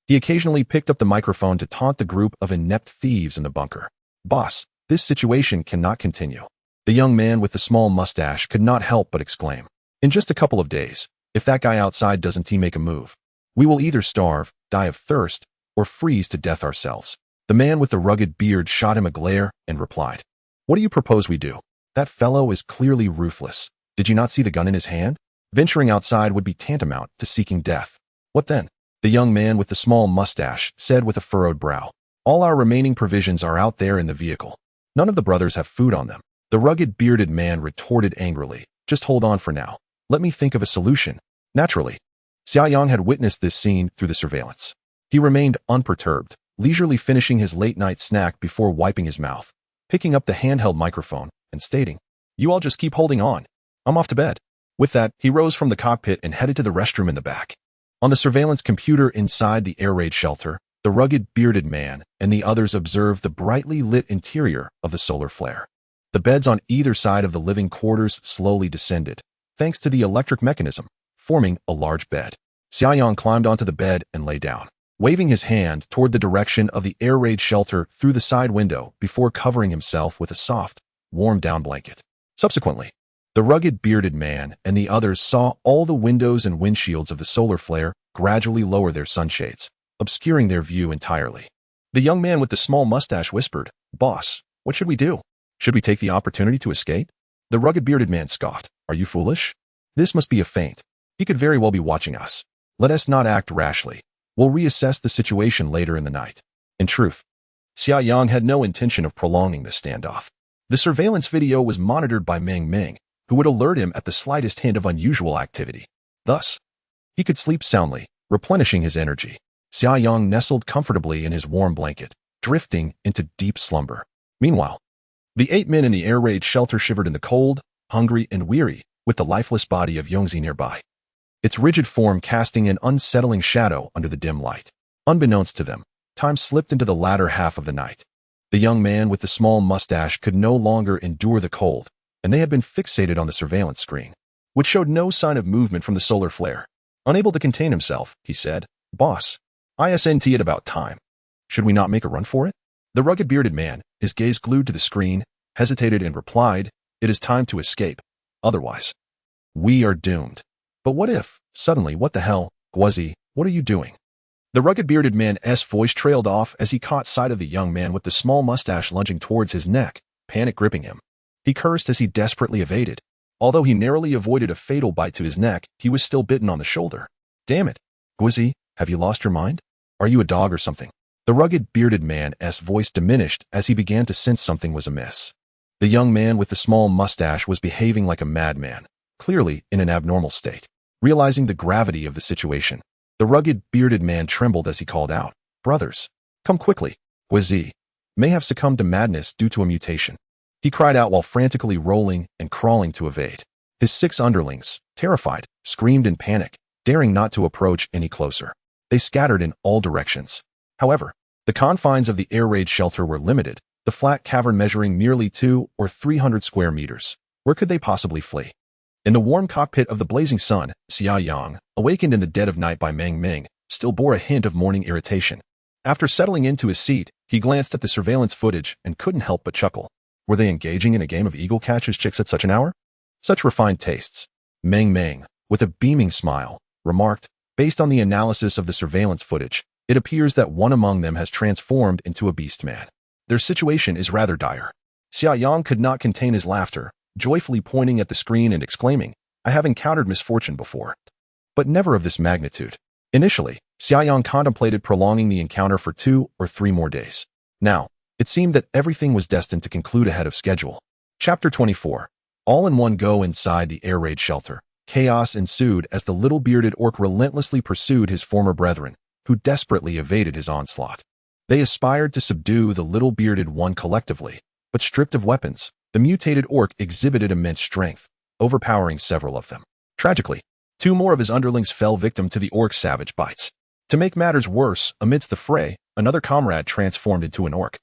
S1: he occasionally picked up the microphone to taunt the group of inept thieves in the bunker. "Boss, this situation cannot continue." The young man with the small mustache could not help but exclaim. "In just a couple of days, if that guy outside doesn't make a move, we will either starve, die of thirst, or freeze to death ourselves." The man with the rugged beard shot him a glare and replied, "What do you propose we do? That fellow is clearly ruthless. Did you not see the gun in his hand? Venturing outside would be tantamount to seeking death." "What then?" The young man with the small mustache said with a furrowed brow. "All our remaining provisions are out there in the vehicle. None of the brothers have food on them." The rugged bearded man retorted angrily, "Just hold on for now. Let me think of a solution." Naturally, Xia Yang had witnessed this scene through the surveillance. He remained unperturbed, leisurely finishing his late-night snack before wiping his mouth, picking up the handheld microphone, and stating, "You all just keep holding on. I'm off to bed." With that, he rose from the cockpit and headed to the restroom in the back. On the surveillance computer inside the air raid shelter, the rugged bearded man and the others observed the brightly lit interior of the solar flare. The beds on either side of the living quarters slowly descended, thanks to the electric mechanism, forming a large bed. Xia Yang climbed onto the bed and lay down, waving his hand toward the direction of the air raid shelter through the side window before covering himself with a soft, warm down blanket. Subsequently, the rugged bearded man and the others saw all the windows and windshields of the solar flare gradually lower their sunshades, obscuring their view entirely. The young man with the small mustache whispered, "Boss, what should we do? Should we take the opportunity to escape?" The rugged bearded man scoffed, "Are you foolish? This must be a feint. He could very well be watching us. Let us not act rashly. We'll reassess the situation later in the night." In truth, Xia Yang had no intention of prolonging this standoff. The surveillance video was monitored by Meng Meng, who would alert him at the slightest hint of unusual activity. Thus, he could sleep soundly, replenishing his energy. Xia Yang nestled comfortably in his warm blanket, drifting into deep slumber. Meanwhile, the 8 men in the air raid shelter shivered in the cold, hungry, and weary, with the lifeless body of Yongzi nearby, its rigid form casting an unsettling shadow under the dim light. Unbeknownst to them, time slipped into the latter half of the night. The young man with the small mustache could no longer endure the cold, and they had been fixated on the surveillance screen, which showed no sign of movement from the solar flare. Unable to contain himself, he said, "Boss, ISNT at about time. Should we not make a run for it?" The rugged bearded man, his gaze glued to the screen, hesitated and replied, "It is time to escape. Otherwise, we are doomed." "But what if, suddenly, what the hell, Guozi, what are you doing?" The rugged bearded man's voice trailed off as he caught sight of the young man with the small mustache lunging towards his neck, panic gripping him. He cursed as he desperately evaded. Although he narrowly avoided a fatal bite to his neck, he was still bitten on the shoulder. "Damn it, Guozi, have you lost your mind? Are you a dog or something?" The rugged bearded man's voice diminished as he began to sense something was amiss. The young man with the small mustache was behaving like a madman, clearly in an abnormal state. Realizing the gravity of the situation, the rugged bearded man trembled as he called out, "Brothers, come quickly. Guozi may have succumbed to madness due to a mutation." He cried out while frantically rolling and crawling to evade. His 6 underlings, terrified, screamed in panic, daring not to approach any closer. They scattered in all directions. However, the confines of the air raid shelter were limited, the flat cavern measuring merely 200 or 300 square meters. Where could they possibly flee? In the warm cockpit of the blazing sun, Xia Yang, awakened in the dead of night by Meng Meng, still bore a hint of morning irritation. After settling into his seat, he glanced at the surveillance footage and couldn't help but chuckle. Were they engaging in a game of eagle catches chicks at such an hour? Such refined tastes. Meng Meng, with a beaming smile, remarked, "Based on the analysis of the surveillance footage, it appears that one among them has transformed into a beast man. Their situation is rather dire." Xia Yang could not contain his laughter, joyfully pointing at the screen and exclaiming, "I have encountered misfortune before, but never of this magnitude." Initially, Xia Yang contemplated prolonging the encounter for 2 or 3 more days. Now, it seemed that everything was destined to conclude ahead of schedule. Chapter 24. All in one go inside the air raid shelter. Chaos ensued as the little bearded orc relentlessly pursued his former brethren, who desperately evaded his onslaught. They aspired to subdue the little bearded one collectively, but stripped of weapons, the mutated orc exhibited immense strength, overpowering several of them. Tragically, 2 more of his underlings fell victim to the orc's savage bites. To make matters worse, amidst the fray, another comrade transformed into an orc,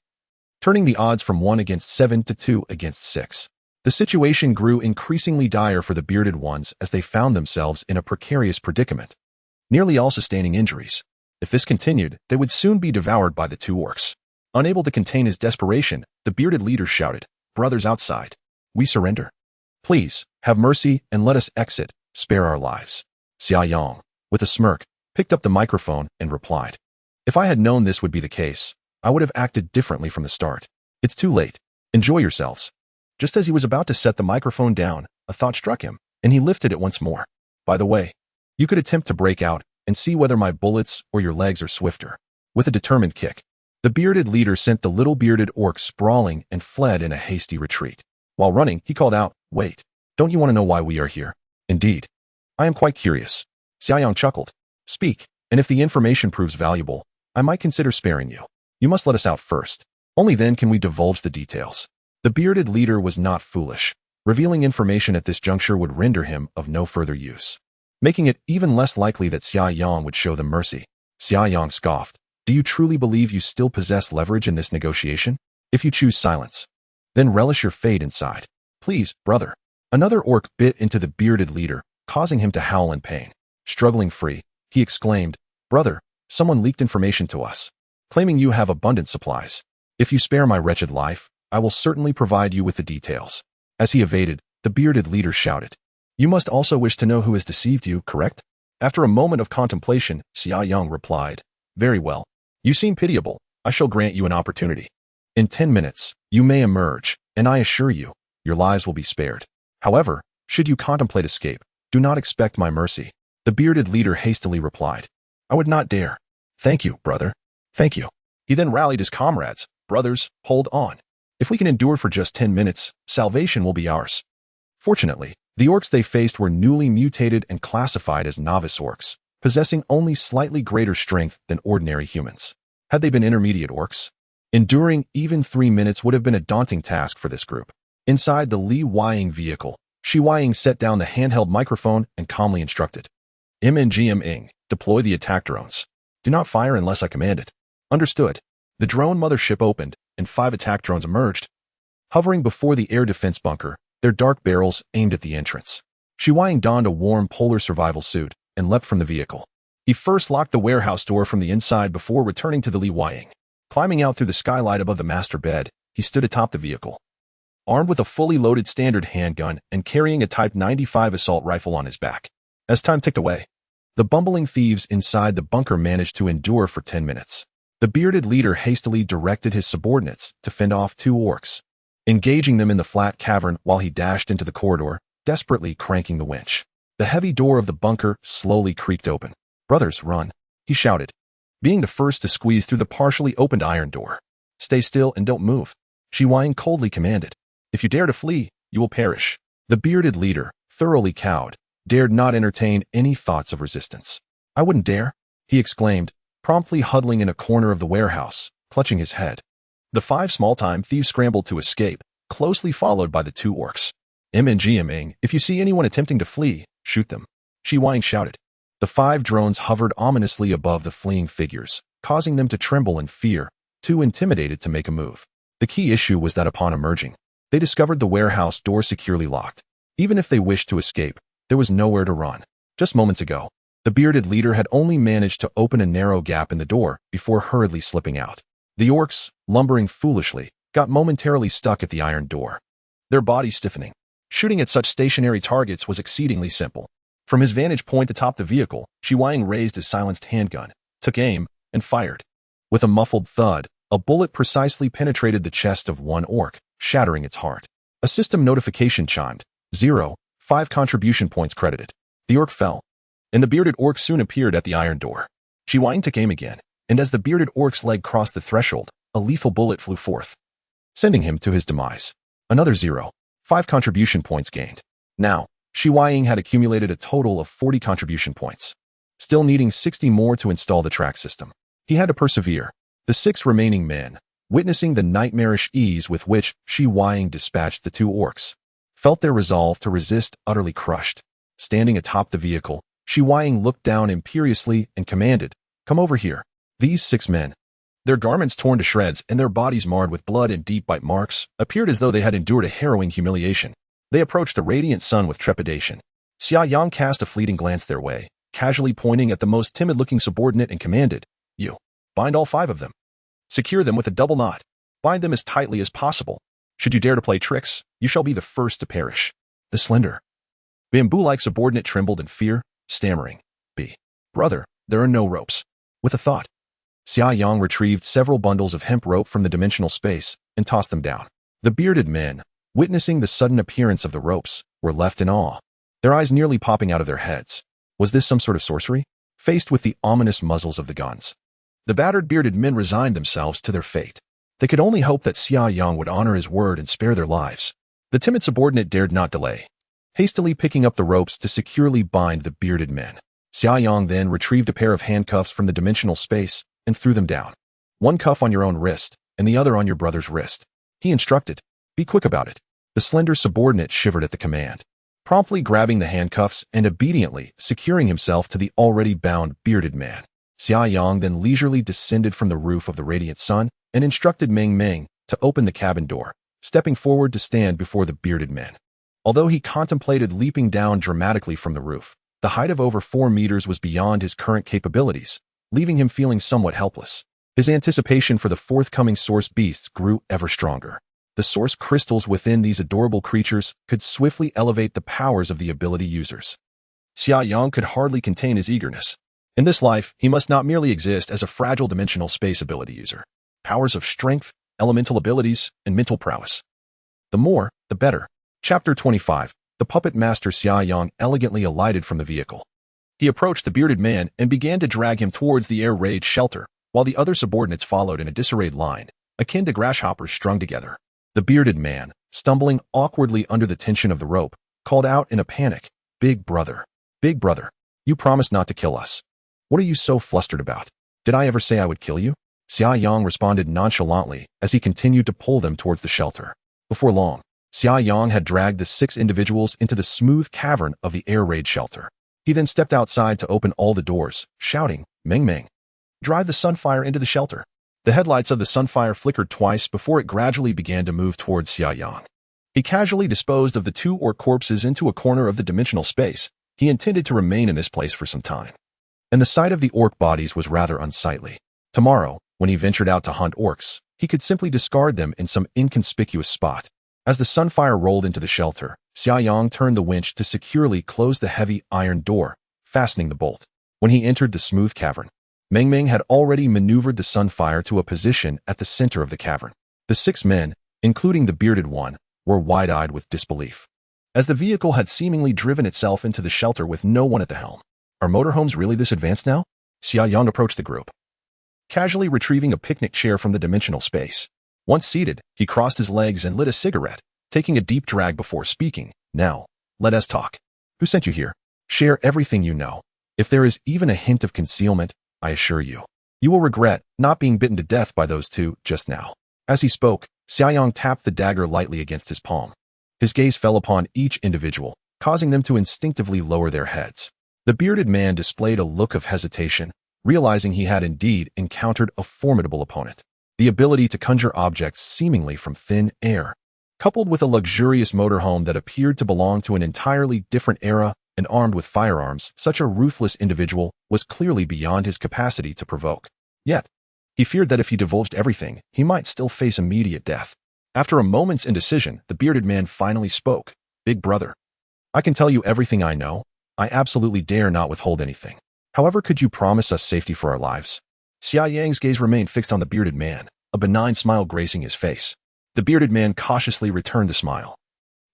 S1: turning the odds from 1 against 7 to 2 against 6. The situation grew increasingly dire for the bearded ones as they found themselves in a precarious predicament, nearly all sustaining injuries. If this continued, they would soon be devoured by the 2 orcs. Unable to contain his desperation, the bearded leader shouted, "Brothers outside, we surrender. Please, have mercy and let us exit, spare our lives." Xia Yang, with a smirk, picked up the microphone and replied, "If I had known this would be the case, I would have acted differently from the start. It's too late. Enjoy yourselves." Just as he was about to set the microphone down, a thought struck him, and he lifted it once more. "By the way, you could attempt to break out and see whether my bullets or your legs are swifter." With a determined kick, the bearded leader sent the little bearded orc sprawling and fled in a hasty retreat. While running, he called out, "Wait, don't you want to know why we are here?" "Indeed. I am quite curious." Xia Yang chuckled. "Speak, and if the information proves valuable, I might consider sparing you. You must let us out first. Only then can we divulge the details." The bearded leader was not foolish. Revealing information at this juncture would render him of no further use, making it even less likely that Xia Yang would show them mercy. Xia Yang scoffed. "Do you truly believe you still possess leverage in this negotiation? If you choose silence, then relish your fate inside. Please, brother." Another orc bit into the bearded leader, causing him to howl in pain. Struggling free, he exclaimed, "Brother, someone leaked information to us, claiming you have abundant supplies. If you spare my wretched life, I will certainly provide you with the details." As he evaded, the bearded leader shouted, "You must also wish to know who has deceived you, correct?" After a moment of contemplation, Xia Yang replied, Very well. You seem pitiable. I shall grant you an opportunity. In 10 minutes, you may emerge, and I assure you, your lives will be spared. However, should you contemplate escape, do not expect my mercy. The bearded leader hastily replied. I would not dare. Thank you, brother. Thank you. He then rallied his comrades. Brothers, hold on. If we can endure for just 10 minutes, salvation will be ours. Fortunately, the orcs they faced were newly mutated and classified as novice orcs, possessing only slightly greater strength than ordinary humans. Had they been intermediate orcs, enduring even 3 minutes would have been a daunting task for this group. Inside the Xia Yang vehicle, Xia Yang set down the handheld microphone and calmly instructed. MNGM-ing, deploy the attack drones. Do not fire unless I command it. Understood. The drone mothership opened, and 5 attack drones emerged. Hovering before the air defense bunker, their dark barrels aimed at the entrance. Xia Yang donned a warm polar survival suit and leapt from the vehicle. He first locked the warehouse door from the inside before returning to the Xia Yang. Climbing out through the skylight above the master bed, he stood atop the vehicle. Armed with a fully loaded standard handgun and carrying a Type 95 assault rifle on his back. As time ticked away, the bumbling thieves inside the bunker managed to endure for 10 minutes. The bearded leader hastily directed his subordinates to fend off 2 orcs, engaging them in the flat cavern while he dashed into the corridor, desperately cranking the winch. The heavy door of the bunker slowly creaked open. Brothers, run, he shouted, being the first to squeeze through the partially opened iron door. Stay still and don't move, Xia Yang coldly commanded. If you dare to flee, you will perish. The bearded leader, thoroughly cowed, dared not entertain any thoughts of resistance. I wouldn't dare, he exclaimed, promptly huddling in a corner of the warehouse, clutching his head. The 5 small-time thieves scrambled to escape, closely followed by the 2 orcs. MNGMing, if you see anyone attempting to flee, shoot them, Xia Yang shouted. The 5 drones hovered ominously above the fleeing figures, causing them to tremble in fear, too intimidated to make a move. The key issue was that upon emerging, they discovered the warehouse door securely locked. Even if they wished to escape, there was nowhere to run. Just moments ago, the bearded leader had only managed to open a narrow gap in the door before hurriedly slipping out. The orcs, lumbering foolishly, got momentarily stuck at the iron door, their bodies stiffening. Shooting at such stationary targets was exceedingly simple. From his vantage point atop the vehicle, Xia Yang raised his silenced handgun, took aim, and fired. With a muffled thud, a bullet precisely penetrated the chest of one orc, shattering its heart. A system notification chimed. 5 contribution points credited. The orc fell, and the bearded orc soon appeared at the iron door. Xia Yang took aim again, and as the bearded orc's leg crossed the threshold, a lethal bullet flew forth, sending him to his demise. Another 5 contribution points gained. Now, Xia Yang had accumulated a total of 40 contribution points, still needing 60 more to install the track system. He had to persevere. The 6 remaining men, witnessing the nightmarish ease with which Xia Yang dispatched the 2 orcs, felt their resolve to resist utterly crushed. Standing atop the vehicle, Xia Yang looked down imperiously and commanded, "Come over here." These 6 men, their garments torn to shreds and their bodies marred with blood and deep bite marks, appeared as though they had endured a harrowing humiliation. They approached the radiant sun with trepidation. Xia Yang cast a fleeting glance their way, casually pointing at the most timid-looking subordinate and commanded, "You, bind all 5 of them. Secure them with a double knot. Bind them as tightly as possible. Should you dare to play tricks, you shall be the first to perish." The slender, bamboo-like subordinate trembled in fear, stammering, "Brother, there are no ropes." With a thought, Xia Yang retrieved several bundles of hemp rope from the dimensional space and tossed them down. The bearded men, witnessing the sudden appearance of the ropes, were left in awe, their eyes nearly popping out of their heads. Was this some sort of sorcery? Faced with the ominous muzzles of the guns, the battered bearded men resigned themselves to their fate. They could only hope that Xia Yang would honor his word and spare their lives. The timid subordinate dared not delay, hastily picking up the ropes to securely bind the bearded men. Xia Yang then retrieved a pair of handcuffs from the dimensional space and threw them down. "One cuff on your own wrist, and the other on your brother's wrist," he instructed. "Be quick about it." The slender subordinate shivered at the command, promptly grabbing the handcuffs and obediently securing himself to the already bound bearded man. Xia Yang then leisurely descended from the roof of the radiant sun and instructed Meng Meng to open the cabin door, stepping forward to stand before the bearded men. Although he contemplated leaping down dramatically from the roof, the height of over 4 meters was beyond his current capabilities, leaving him feeling somewhat helpless. His anticipation for the forthcoming source beasts grew ever stronger. The source crystals within these adorable creatures could swiftly elevate the powers of the ability users. Xia Yang could hardly contain his eagerness. In this life, he must not merely exist as a fragile dimensional space ability user. Powers of strength, elemental abilities, and mental prowess. The more, the better. Chapter 25. The puppet master Xia Yang elegantly alighted from the vehicle. He approached the bearded man and began to drag him towards the air raid shelter, while the other subordinates followed in a disarrayed line, akin to grasshoppers strung together. The bearded man, stumbling awkwardly under the tension of the rope, called out in a panic, Big brother, you promised not to kill us. What are you so flustered about? Did I ever say I would kill you? Xia Yang responded nonchalantly as he continued to pull them towards the shelter. Before long, Xia Yang had dragged the 6 individuals into the smooth cavern of the air raid shelter. He then stepped outside to open all the doors, shouting, Meng Meng, drive the Sunfire into the shelter. The headlights of the Sunfire flickered twice before it gradually began to move towards Xia Yang. He casually disposed of the 2 orc corpses into a corner of the dimensional space. He intended to remain in this place for some time. And the sight of the orc bodies was rather unsightly. Tomorrow, when he ventured out to hunt orcs, he could simply discard them in some inconspicuous spot. As the Sunfire rolled into the shelter, Xia Yang turned the winch to securely close the heavy iron door, fastening the bolt. When he entered the smooth cavern, Meng Meng had already maneuvered the Sunfire to a position at the center of the cavern. The 6 men, including the bearded one, were wide-eyed with disbelief, as the vehicle had seemingly driven itself into the shelter with no one at the helm. Are motorhomes really this advanced now? Xia Yang approached the group, casually retrieving a picnic chair from the dimensional space. Once seated, he crossed his legs and lit a cigarette, taking a deep drag before speaking. Now, let us talk. Who sent you here? Share everything you know. If there is even a hint of concealment, I assure you, you will regret not being bitten to death by those 2 just now. As he spoke, Xia Yang tapped the dagger lightly against his palm. His gaze fell upon each individual, causing them to instinctively lower their heads. The bearded man displayed a look of hesitation, realizing he had indeed encountered a formidable opponent. The ability to conjure objects seemingly from thin air, coupled with a luxurious motorhome that appeared to belong to an entirely different era and armed with firearms, such a ruthless individual was clearly beyond his capacity to provoke. Yet, he feared that if he divulged everything, he might still face immediate death. After a moment's indecision, the bearded man finally spoke. Big brother, I can tell you everything I know. I absolutely dare not withhold anything. However, could you promise us safety for our lives? Xia Yang's gaze remained fixed on the bearded man, a benign smile gracing his face. The bearded man cautiously returned the smile,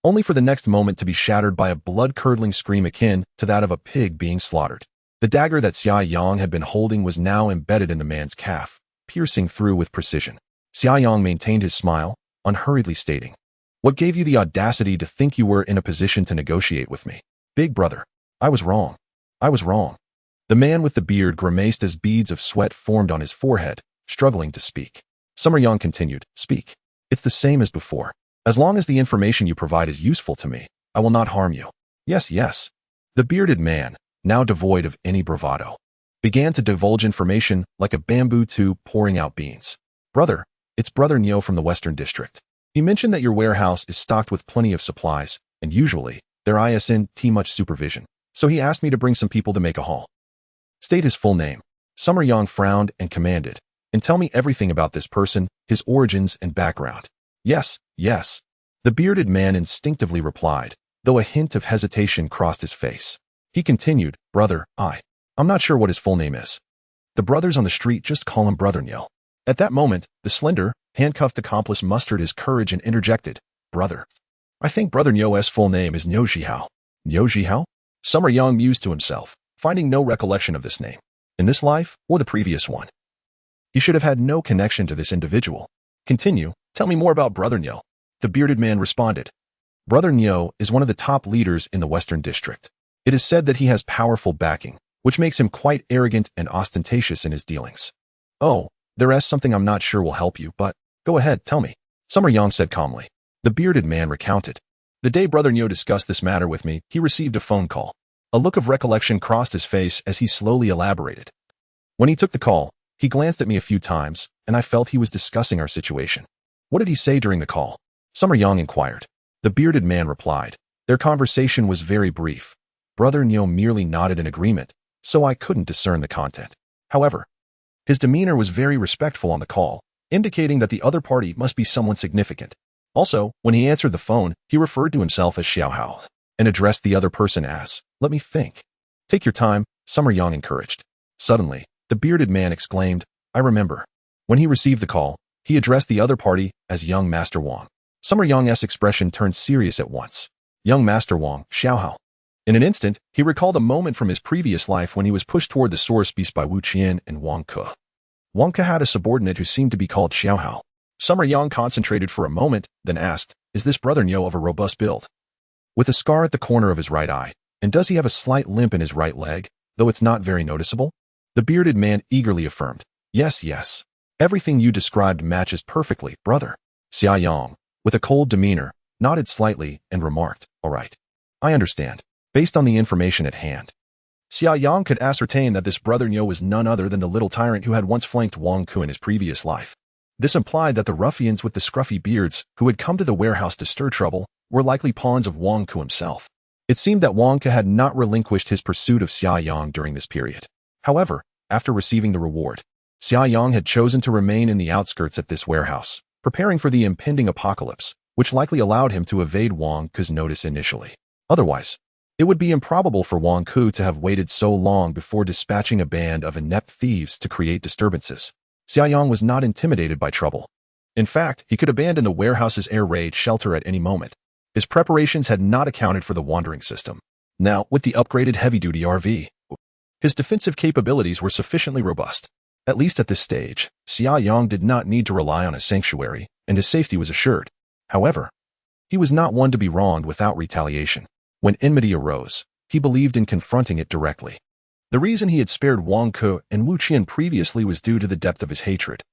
S1: only for the next moment to be shattered by a blood-curdling scream akin to that of a pig being slaughtered. The dagger that Xia Yang had been holding was now embedded in the man's calf, piercing through with precision. Xia Yang maintained his smile, unhurriedly stating, What gave you the audacity to think you were in a position to negotiate with me? Big brother, I was wrong. I was wrong. The man with the beard grimaced as beads of sweat formed on his forehead, struggling to speak. Summer Yang continued, Speak. It's the same as before. As long as the information you provide is useful to me, I will not harm you. Yes, yes. The bearded man, now devoid of any bravado, began to divulge information like a bamboo tube pouring out beans. Brother, it's Brother Nyo from the Western District. He mentioned that your warehouse is stocked with plenty of supplies, and usually, there isn't much supervision. So he asked me to bring some people to make a haul. State his full name. Summer Yang frowned and commanded, and tell me everything about this person, his origins and background. Yes, yes. The bearded man instinctively replied, though a hint of hesitation crossed his face. He continued, Brother, I'm not sure what his full name is. The brothers on the street just call him Brother Nyo. At that moment, the slender, handcuffed accomplice mustered his courage and interjected, Brother, I think Brother Nyo's full name is Nyo Zhihao. Nyo Zhihao? Summer Yang mused to himself, finding no recollection of this name, in this life or the previous one. He should have had no connection to this individual. Continue, tell me more about Brother Nyo. The bearded man responded. Brother Nyo is one of the top leaders in the Western District. It is said that he has powerful backing, which makes him quite arrogant and ostentatious in his dealings. Oh, there is something I'm not sure will help you, but go ahead, tell me. Summer Yang said calmly. The bearded man recounted. The day Brother Nyo discussed this matter with me, he received a phone call. A look of recollection crossed his face as he slowly elaborated. When he took the call, he glanced at me a few times, and I felt he was discussing our situation. What did he say during the call? Summer Yang inquired. The bearded man replied. Their conversation was very brief. Brother Nyo merely nodded in agreement, so I couldn't discern the content. However, his demeanor was very respectful on the call, indicating that the other party must be someone significant. Also, when he answered the phone, he referred to himself as Xiao Hao and addressed the other person as, Let me think. Take your time, Summer Yang encouraged. Suddenly, the bearded man exclaimed, "I remember." When he received the call, he addressed the other party as young Master Wang. Summer Yang's expression turned serious at once. Young Master Wang, Xiaohao. In an instant, he recalled a moment from his previous life when he was pushed toward the source beast by Wu Qian and Wang Ke. Wang Ke had a subordinate who seemed to be called Xiaohao. Summer Yang concentrated for a moment, then asked, "Is this brother Niu of a robust build? With a scar at the corner of his right eye, and does he have a slight limp in his right leg, though it's not very noticeable?" The bearded man eagerly affirmed, "Yes, yes. Everything you described matches perfectly, brother." Xia Yang, with a cold demeanor, nodded slightly and remarked, "All right. I understand." Based on the information at hand, Xia Yang could ascertain that this brother Niu was none other than the little tyrant who had once flanked Wang Ke in his previous life. This implied that the ruffians with the scruffy beards who had come to the warehouse to stir trouble were likely pawns of Wang Ke himself. It seemed that Wang Ke had not relinquished his pursuit of Xia Yang during this period. However, after receiving the reward, Xia Yang had chosen to remain in the outskirts at this warehouse, preparing for the impending apocalypse, which likely allowed him to evade Wang Ke's notice initially. Otherwise, it would be improbable for Wang Ke to have waited so long before dispatching a band of inept thieves to create disturbances. Xia Yang was not intimidated by trouble. In fact, he could abandon the warehouse's air raid shelter at any moment. His preparations had not accounted for the wandering system. Now, with the upgraded heavy-duty RV, his defensive capabilities were sufficiently robust. At least at this stage, Xia Yang did not need to rely on a sanctuary, and his safety was assured. However, he was not one to be wronged without retaliation. When enmity arose, he believed in confronting it directly. The reason he had spared Wang Ke and Wu Qian previously was due to the depth of his hatred.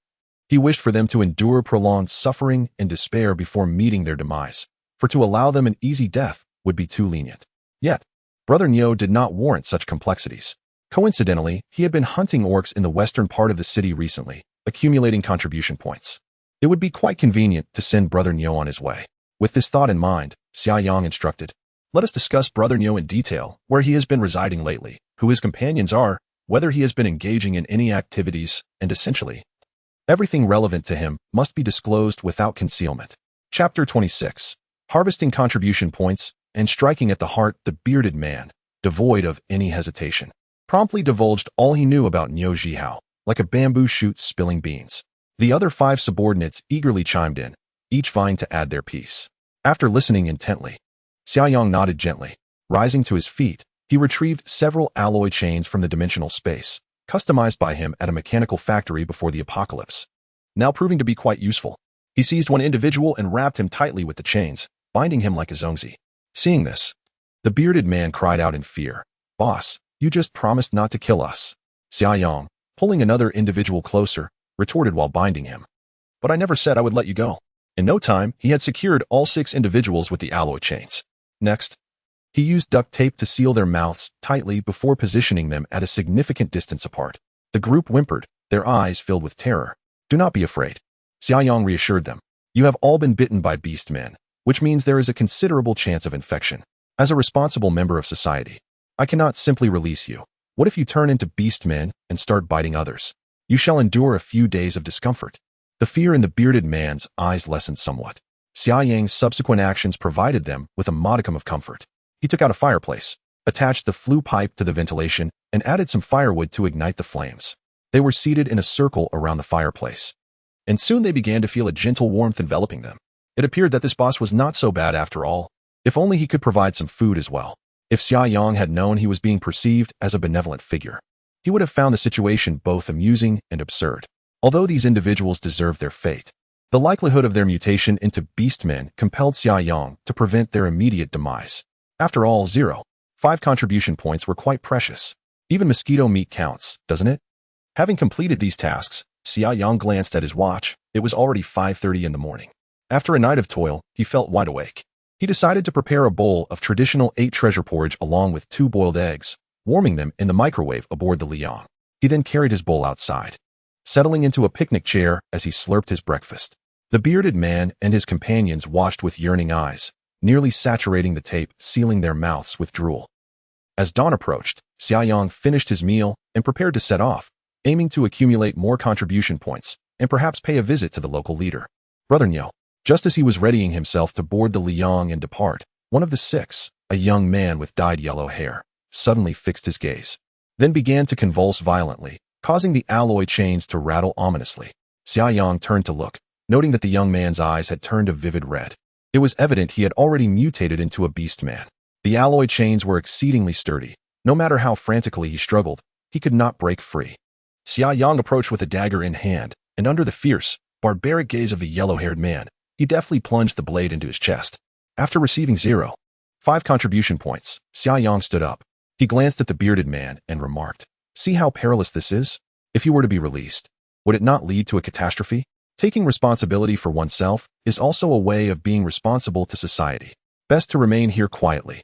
S1: He wished for them to endure prolonged suffering and despair before meeting their demise, for to allow them an easy death would be too lenient. Yet, Brother Niu did not warrant such complexities. Coincidentally, he had been hunting orcs in the western part of the city recently, accumulating contribution points. It would be quite convenient to send Brother Niu on his way. With this thought in mind, Xia Yang instructed, "Let us discuss Brother Niu in detail, where he has been residing lately, who his companions are, whether he has been engaging in any activities, and essentially, everything relevant to him must be disclosed without concealment." Chapter 26. Harvesting contribution points and striking at the heart, the bearded man, devoid of any hesitation, promptly divulged all he knew about Niu Zhihao, like a bamboo shoot spilling beans. The other 5 subordinates eagerly chimed in, each vying to add their piece. After listening intently, Xia Yang nodded gently. Rising to his feet, he retrieved several alloy chains from the dimensional space, customized by him at a mechanical factory before the apocalypse. Now proving to be quite useful, he seized one individual and wrapped him tightly with the chains, binding him like a zongzi. Seeing this, the bearded man cried out in fear, "Boss, you just promised not to kill us." Xia Yang, pulling another individual closer, retorted while binding him, "But I never said I would let you go." In no time, he had secured all 6 individuals with the alloy chains. Next, he used duct tape to seal their mouths tightly before positioning them at a significant distance apart. The group whimpered, their eyes filled with terror. "Do not be afraid," Xia Yang reassured them. "You have all been bitten by beast men, which means there is a considerable chance of infection. As a responsible member of society, I cannot simply release you. What if you turn into beast men and start biting others? You shall endure a few days of discomfort." The fear in the bearded man's eyes lessened somewhat. Xia Yang's subsequent actions provided them with a modicum of comfort. He took out a fireplace, attached the flue pipe to the ventilation, and added some firewood to ignite the flames. They were seated in a circle around the fireplace, and soon they began to feel a gentle warmth enveloping them. It appeared that this boss was not so bad after all, if only he could provide some food as well. If Xia Yang had known he was being perceived as a benevolent figure, he would have found the situation both amusing and absurd. Although these individuals deserved their fate, the likelihood of their mutation into beastmen compelled Xia Yang to prevent their immediate demise. After all, 0.5 contribution points were quite precious. Even mosquito meat counts, doesn't it? Having completed these tasks, Xia Yang glanced at his watch. It was already 5:30 in the morning. After a night of toil, he felt wide awake. He decided to prepare a bowl of traditional 8 treasure porridge along with 2 boiled eggs, warming them in the microwave aboard the Liang. He then carried his bowl outside, settling into a picnic chair as he slurped his breakfast. The bearded man and his companions watched with yearning eyes, nearly saturating the tape, sealing their mouths with drool. As dawn approached, Xia Yang finished his meal and prepared to set off, aiming to accumulate more contribution points and perhaps pay a visit to the local leader. Brother Niu. Just as he was readying himself to board the Liang and depart, one of the 6, a young man with dyed yellow hair, suddenly fixed his gaze. then began to convulse violently, causing the alloy chains to rattle ominously. Xia Yang turned to look, noting that the young man's eyes had turned a vivid red. It was evident he had already mutated into a beast man. The alloy chains were exceedingly sturdy. No matter how frantically he struggled, he could not break free. Xia Yang approached with a dagger in hand, and under the fierce, barbaric gaze of the yellow-haired man, he deftly plunged the blade into his chest. After receiving 0.5 contribution points, Xia Yang stood up. He glanced at the bearded man and remarked, "See how perilous this is? If you were to be released, would it not lead to a catastrophe? Taking responsibility for oneself is also a way of being responsible to society. Best to remain here quietly."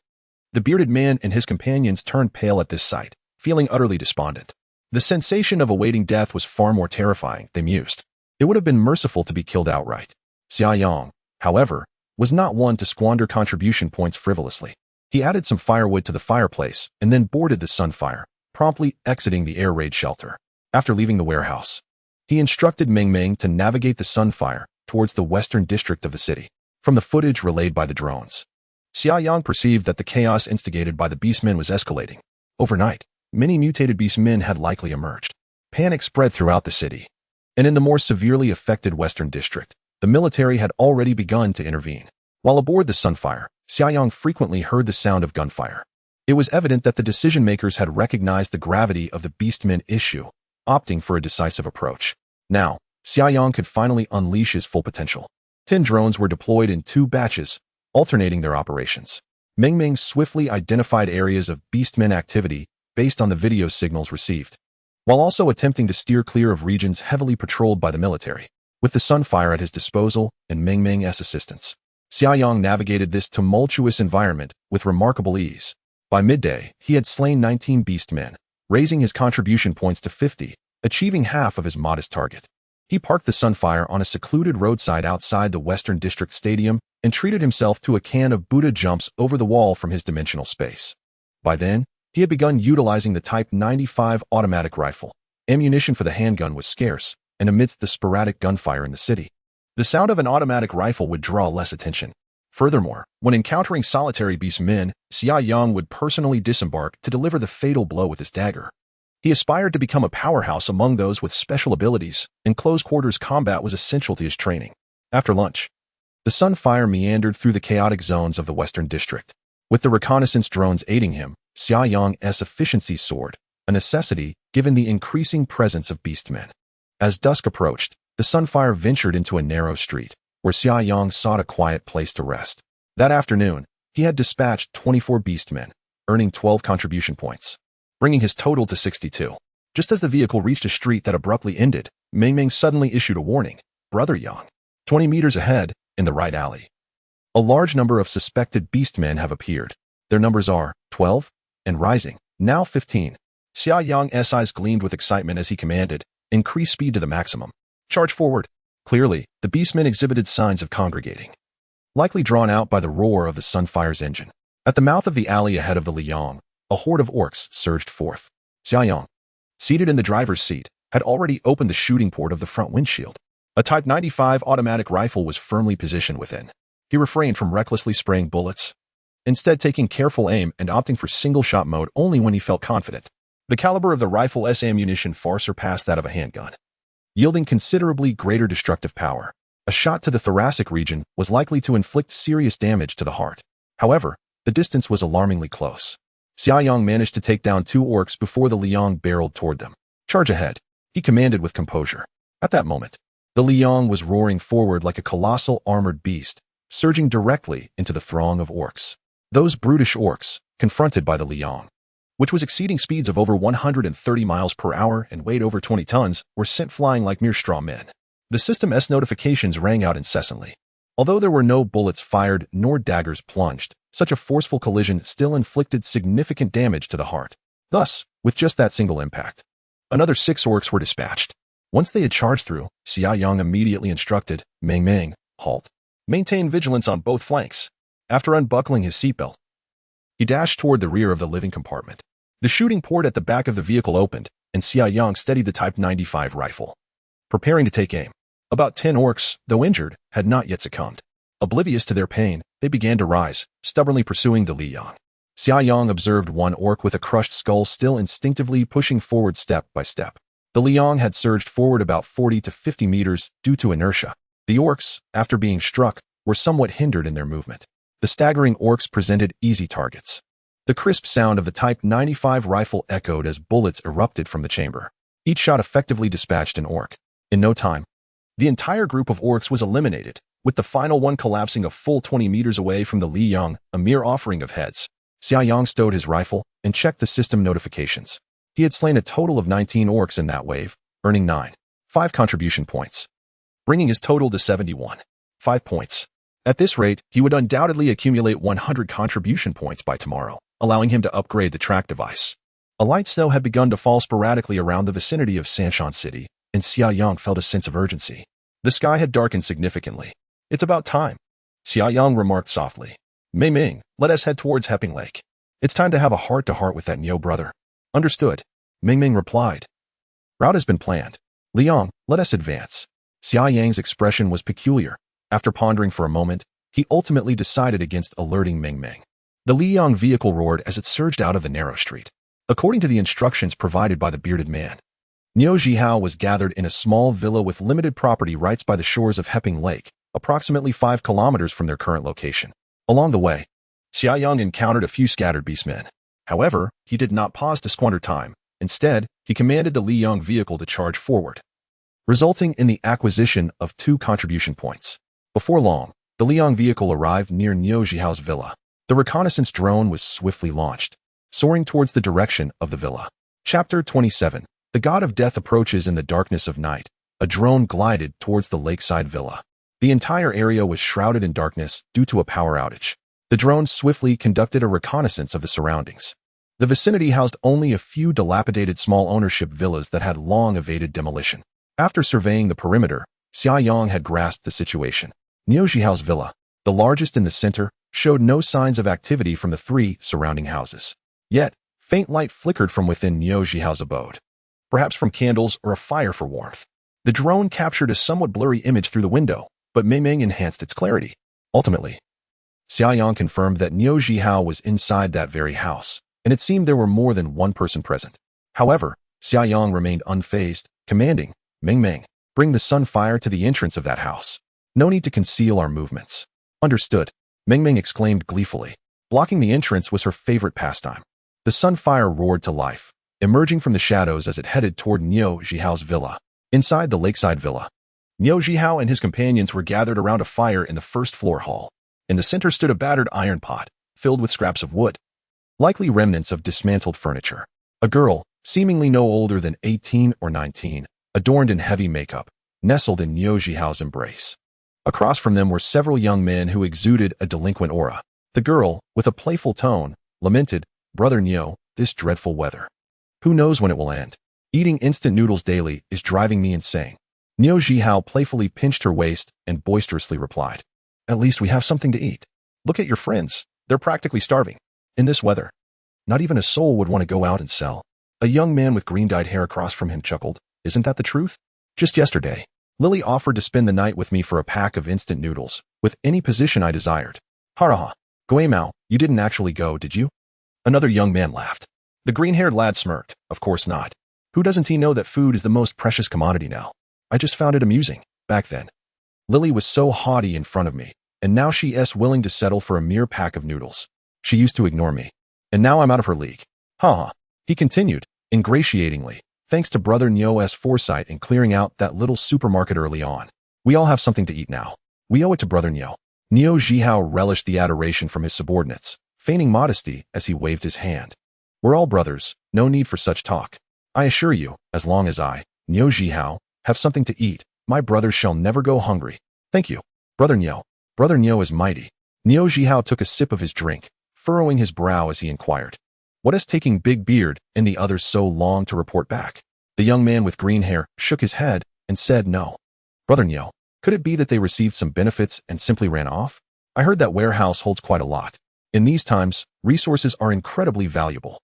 S1: The bearded man and his companions turned pale at this sight, feeling utterly despondent. The sensation of awaiting death was far more terrifying, they mused. It would have been merciful to be killed outright. Xia Yang, however, was not one to squander contribution points frivolously. He added some firewood to the fireplace and then boarded the sunfire, promptly exiting the air raid shelter. After leaving the warehouse, he instructed Meng to navigate the sunfire towards the western district of the city. From the footage relayed by the drones, Xia Yang perceived that the chaos instigated by the beastmen was escalating. Overnight, many mutated beastmen had likely emerged. Panic spread throughout the city, and in the more severely affected western district, the military had already begun to intervene. While aboard the sunfire, Xia Yang frequently heard the sound of gunfire. It was evident that the decision-makers had recognized the gravity of the beastmen issue, opting for a decisive approach. Now, Xia Yang could finally unleash his full potential. 10 drones were deployed in 2 batches, alternating their operations. Meng swiftly identified areas of beastmen activity based on the video signals received, while also attempting to steer clear of regions heavily patrolled by the military. With the sunfire at his disposal and Meng's assistance, Xia Yang navigated this tumultuous environment with remarkable ease. By midday, he had slain 19 beastmen, raising his contribution points to 50, achieving half of his modest target. He parked the sunfire on a secluded roadside outside the Western District Stadium and treated himself to a can of Buddha jumps over the wall from his dimensional space. By then, he had begun utilizing the Type 95 automatic rifle. Ammunition for the handgun was scarce, and amidst the sporadic gunfire in the city, the sound of an automatic rifle would draw less attention. Furthermore, when encountering solitary beastmen, Xia Yang would personally disembark to deliver the fatal blow with his dagger. He aspired to become a powerhouse among those with special abilities, and close-quarters combat was essential to his training. After lunch, the sunfire meandered through the chaotic zones of the Western District. With the reconnaissance drones aiding him, Xia Yang's efficiency soared, a necessity given the increasing presence of beastmen. As dusk approached, the sunfire ventured into a narrow street, where Xia Yang sought a quiet place to rest. That afternoon, he had dispatched 24 beastmen, earning 12 contribution points, bringing his total to 62. Just as the vehicle reached a street that abruptly ended, Meng suddenly issued a warning. "Brother Yang, 20 meters ahead, in the right alley. A large number of suspected beastmen have appeared. Their numbers are 12 and rising, now 15. Xia Yang's eyes gleamed with excitement as he commanded, "Increase speed to the maximum. Charge forward." Clearly, the beastmen exhibited signs of congregating, likely drawn out by the roar of the sunfire's engine. At the mouth of the alley ahead of the Liang, a horde of orcs surged forth. Xia Yang, seated in the driver's seat, had already opened the shooting port of the front windshield. A Type 95 automatic rifle was firmly positioned within. He refrained from recklessly spraying bullets, instead taking careful aim and opting for single-shot mode only when he felt confident. The caliber of the rifle's ammunition far surpassed that of a handgun, yielding considerably greater destructive power. A shot to the thoracic region was likely to inflict serious damage to the heart. However, the distance was alarmingly close. Xia Yang managed to take down 2 orcs before the Liang barreled toward them. "Charge ahead," he commanded with composure. At that moment, the Liang was roaring forward like a colossal armored beast, surging directly into the throng of orcs. Those brutish orcs, confronted by the Liang, which was exceeding speeds of over 130 miles per hour and weighed over 20 tons, were sent flying like mere straw men. The system's notifications rang out incessantly. Although there were no bullets fired nor daggers plunged, such a forceful collision still inflicted significant damage to the heart. Thus, with just that single impact, another 6 orcs were dispatched. Once they had charged through, Xia Yang immediately instructed Meng, "Halt. Maintain vigilance on both flanks." After unbuckling his seatbelt, he dashed toward the rear of the living compartment. The shooting port at the back of the vehicle opened, and Xia Yang steadied the Type 95 rifle, preparing to take aim. About 10 orcs, though injured, had not yet succumbed. Oblivious to their pain, they began to rise, stubbornly pursuing the Liang. Xia Yang observed one orc with a crushed skull still instinctively pushing forward step by step. The Liang had surged forward about 40 to 50 meters due to inertia. The orcs, after being struck, were somewhat hindered in their movement. The staggering orcs presented easy targets. The crisp sound of the Type 95 rifle echoed as bullets erupted from the chamber. Each shot effectively dispatched an orc. In no time, the entire group of orcs was eliminated, with the final one collapsing a full 20 meters away from the Liang, a mere offering of heads. Xia Yang stowed his rifle and checked the system notifications. He had slain a total of 19 orcs in that wave, earning 5 contribution points, bringing his total to 5 points. At this rate, he would undoubtedly accumulate 100 contribution points by tomorrow, allowing him to upgrade the track device. A light snow had begun to fall sporadically around the vicinity of Sanshan City, and Xia Yang felt a sense of urgency. The sky had darkened significantly. It's about time, Xia Yang remarked softly. Mei Ming, let us head towards Hepping Lake. It's time to have a heart-to-heart with that Niu brother. Understood, Ming Ming replied. Route has been planned. Liang, let us advance. Xia Yang's expression was peculiar. After pondering for a moment, he ultimately decided against alerting Ming Ming. The Liang vehicle roared as it surged out of the narrow street. According to the instructions provided by the bearded man, Niu Zhihao was gathered in a small villa with limited property rights by the shores of Hepping Lake, approximately 5 kilometers from their current location. Along the way, Xia Yang encountered a few scattered beastmen. However, he did not pause to squander time. Instead, he commanded the Liang vehicle to charge forward, resulting in the acquisition of 2 contribution points. Before long, the Liang vehicle arrived near Niu Zhihao's villa. The reconnaissance drone was swiftly launched, soaring towards the direction of the villa. Chapter 27. The God of Death approaches in the darkness of night. A drone glided towards the lakeside villa. The entire area was shrouded in darkness due to a power outage. The drone swiftly conducted a reconnaissance of the surroundings. The vicinity housed only a few dilapidated small ownership villas that had long evaded demolition. After surveying the perimeter, Xia Yang had grasped the situation. Niu Zhihao's villa, the largest in the center, showed no signs of activity from the 3 surrounding houses. Yet, faint light flickered from within Niu Zhihao's abode, perhaps from candles or a fire for warmth. The drone captured a somewhat blurry image through the window, but Mei Ming enhanced its clarity. Ultimately, Xia Yang confirmed that Niu Zhihao was inside that very house, and it seemed there were more than one person present. However, Xia Yang remained unfazed, commanding, Ming Ming, bring the sunfire to the entrance of that house. No need to conceal our movements. Understood, Ming Ming exclaimed gleefully. Blocking the entrance was her favorite pastime. The sunfire roared to life, emerging from the shadows as it headed toward Niu Zhihao's villa. Inside the lakeside villa, Niu Zhihao and his companions were gathered around a fire in the first-floor hall. In the center stood a battered iron pot, filled with scraps of wood, likely remnants of dismantled furniture. A girl, seemingly no older than 18 or 19, adorned in heavy makeup, nestled in Niu Zhihao's embrace. Across from them were several young men who exuded a delinquent aura. The girl, with a playful tone, lamented, Brother Niu, this dreadful weather. Who knows when it will end? Eating instant noodles daily is driving me insane. Niu Zhihao playfully pinched her waist and boisterously replied, At least we have something to eat. Look at your friends. They're practically starving. In this weather, not even a soul would want to go out and sell. A young man with green-dyed hair across from him chuckled. Isn't that the truth? Just yesterday, Lily offered to spend the night with me for a pack of instant noodles, with any position I desired. Haraha. Guimao, you didn't actually go, did you? Another young man laughed. The green-haired lad smirked. Of course not. Who doesn't he know that food is the most precious commodity now? I just found it amusing, back then. Lily was so haughty in front of me, and now she is willing to settle for a mere pack of noodles. She used to ignore me, and now I'm out of her league. Ha! He continued, ingratiatingly, thanks to Brother Niu's foresight in clearing out that little supermarket early on. We all have something to eat now. We owe it to Brother Niu. Niu Zhihao relished the adoration from his subordinates, feigning modesty as he waved his hand. We're all brothers, no need for such talk. I assure you, as long as I, Niu Zhihao, have something to eat, my brothers shall never go hungry. Thank you, Brother Niu. Brother Niu is mighty. Niu Zhihao took a sip of his drink, furrowing his brow as he inquired, What is taking Big Beard and the others so long to report back? The young man with green hair shook his head and said no. Brother Niu, could it be that they received some benefits and simply ran off? I heard that warehouse holds quite a lot. In these times, resources are incredibly valuable.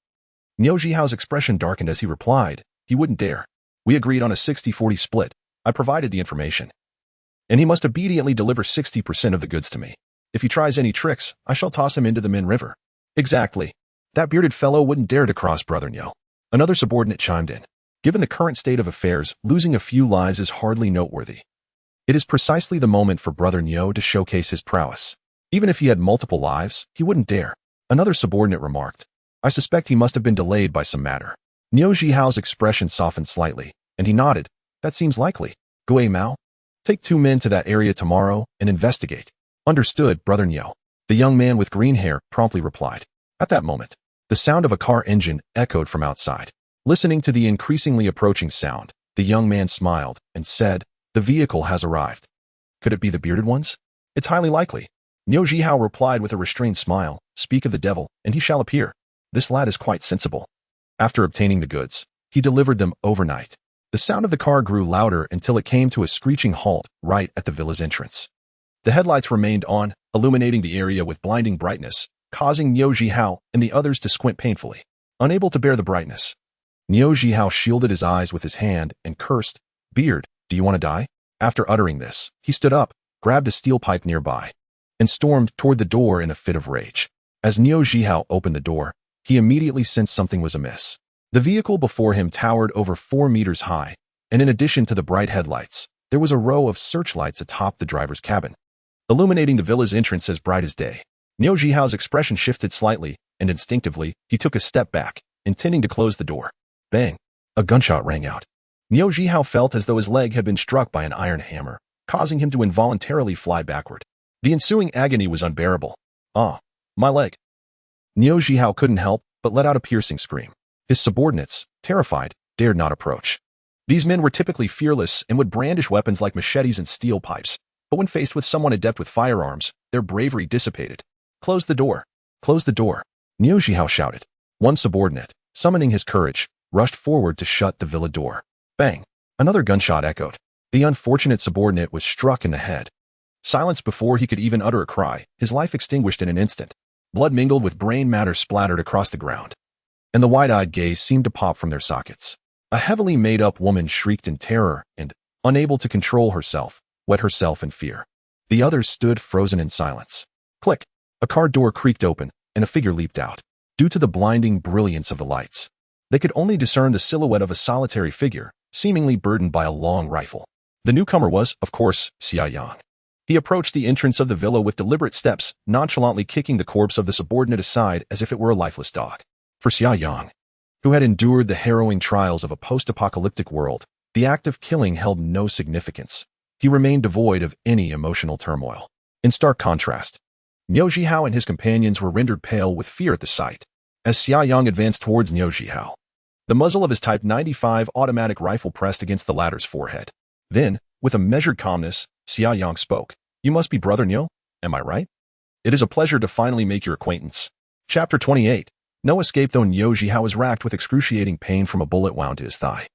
S1: Niu Zhihao's expression darkened as he replied, He wouldn't dare. We agreed on a 60-40 split. I provided the information. And he must obediently deliver 60% of the goods to me. If he tries any tricks, I shall toss him into the Min River. Exactly, That bearded fellow wouldn't dare to cross Brother Nyo. Another subordinate chimed in. Given the current state of affairs, losing a few lives is hardly noteworthy. It is precisely the moment for Brother Nyo to showcase his prowess. Even if he had multiple lives, he wouldn't dare. Another subordinate remarked. I suspect he must have been delayed by some matter. Nyo Jihao's expression softened slightly, and he nodded. That seems likely. Gui Mao? Take 2 men to that area tomorrow and investigate. Understood, Brother Nyo. The young man with green hair promptly replied. At that moment, the sound of a car engine echoed from outside. Listening to the increasingly approaching sound, the young man smiled and said, the vehicle has arrived. Could it be the bearded ones? It's highly likely. Nyo Jihao replied with a restrained smile, speak of the devil, and he shall appear. This lad is quite sensible. After obtaining the goods, he delivered them overnight. The sound of the car grew louder until it came to a screeching halt right at the villa's entrance. The headlights remained on, illuminating the area with blinding brightness, causing Nyo Jihao and the others to squint painfully. Unable to bear the brightness, Nyo Jihao shielded his eyes with his hand and cursed, Beard, do you want to die? After uttering this, he stood up, grabbed a steel pipe nearby, and stormed toward the door in a fit of rage. As Nyo Jihao opened the door, he immediately sensed something was amiss. The vehicle before him towered over 4 meters high, and in addition to the bright headlights, there was a row of searchlights atop the driver's cabin, illuminating the villa's entrance as bright as day. Nyo Jihao's expression shifted slightly, and instinctively, he took a step back, intending to close the door. Bang! A gunshot rang out. Nyo Jihao felt as though his leg had been struck by an iron hammer, causing him to involuntarily fly backward. The ensuing agony was unbearable. Ah, my leg. Nyo Jihao couldn't help but let out a piercing scream. His subordinates, terrified, dared not approach. These men were typically fearless and would brandish weapons like machetes and steel pipes, but when faced with someone adept with firearms, their bravery dissipated. Close the door. Close the door. Nyo Jihao shouted. One subordinate, summoning his courage, rushed forward to shut the villa door. Bang! Another gunshot echoed. The unfortunate subordinate was struck in the head. Silenced before he could even utter a cry, his life extinguished in an instant. Blood mingled with brain matter splattered across the ground, and the wide-eyed gaze seemed to pop from their sockets. A heavily made-up woman shrieked in terror and, unable to control herself, wet herself in fear. The others stood frozen in silence. Click! A car door creaked open, and a figure leaped out. Due to the blinding brilliance of the lights, they could only discern the silhouette of a solitary figure, seemingly burdened by a long rifle. The newcomer was, of course, Xia Yang. He approached the entrance of the villa with deliberate steps, nonchalantly kicking the corpse of the subordinate aside as if it were a lifeless dog. For Xia Yang, who had endured the harrowing trials of a post-apocalyptic world, the act of killing held no significance. He remained devoid of any emotional turmoil. In stark contrast, Nyo Jihao and his companions were rendered pale with fear at the sight. As Xia Yang advanced towards Nyo Jihao, the muzzle of his Type 95 automatic rifle pressed against the latter's forehead. Then, with a measured calmness, Xia Yang spoke. You must be Brother Nyo, am I right? It is a pleasure to finally make your acquaintance. Chapter 28. No escape though Nyo Jihao was racked with excruciating pain from a bullet wound to his thigh.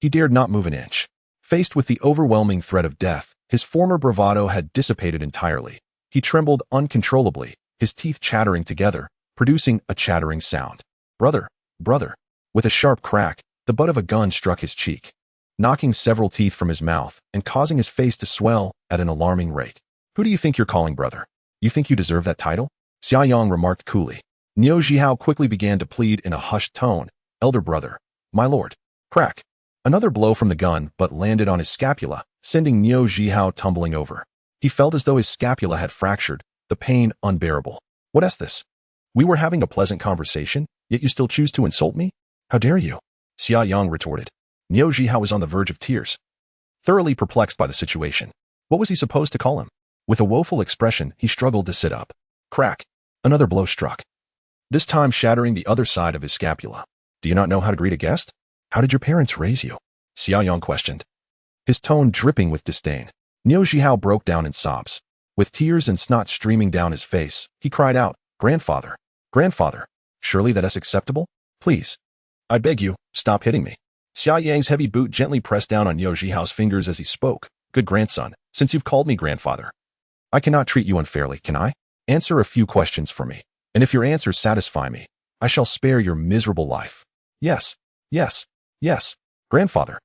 S1: He dared not move an inch. Faced with the overwhelming threat of death, his former bravado had dissipated entirely. He trembled uncontrollably, his teeth chattering together, producing a chattering sound. Brother, brother. With a sharp crack, the butt of a gun struck his cheek, knocking several teeth from his mouth and causing his face to swell at an alarming rate. Who do you think you're calling brother? You think you deserve that title? Xia Yang remarked coolly. Nyo Jihao quickly began to plead in a hushed tone. Elder brother, my lord. Crack. Another blow from the gun but landed on his scapula, sending Nyo Jihao tumbling over. He felt as though his scapula had fractured, the pain unbearable. What is this? We were having a pleasant conversation, yet you still choose to insult me? How dare you? Xia Yang retorted. Nyo Jihao was on the verge of tears, thoroughly perplexed by the situation. What was he supposed to call him? With a woeful expression, he struggled to sit up. Crack. Another blow struck, this time shattering the other side of his scapula. Do you not know how to greet a guest? How did your parents raise you? Xia Yang questioned, his tone dripping with disdain. Nyo Jihao broke down in sobs. With tears and snot streaming down his face, he cried out, Grandfather, grandfather, surely that is acceptable? Please, I beg you, stop hitting me. Xia Yang's heavy boot gently pressed down on Nyo Jihao's fingers as he spoke. Good grandson, since you've called me grandfather, I cannot treat you unfairly, can I? Answer a few questions for me, and if your answers satisfy me, I shall spare your miserable life. Yes, yes, yes, grandfather.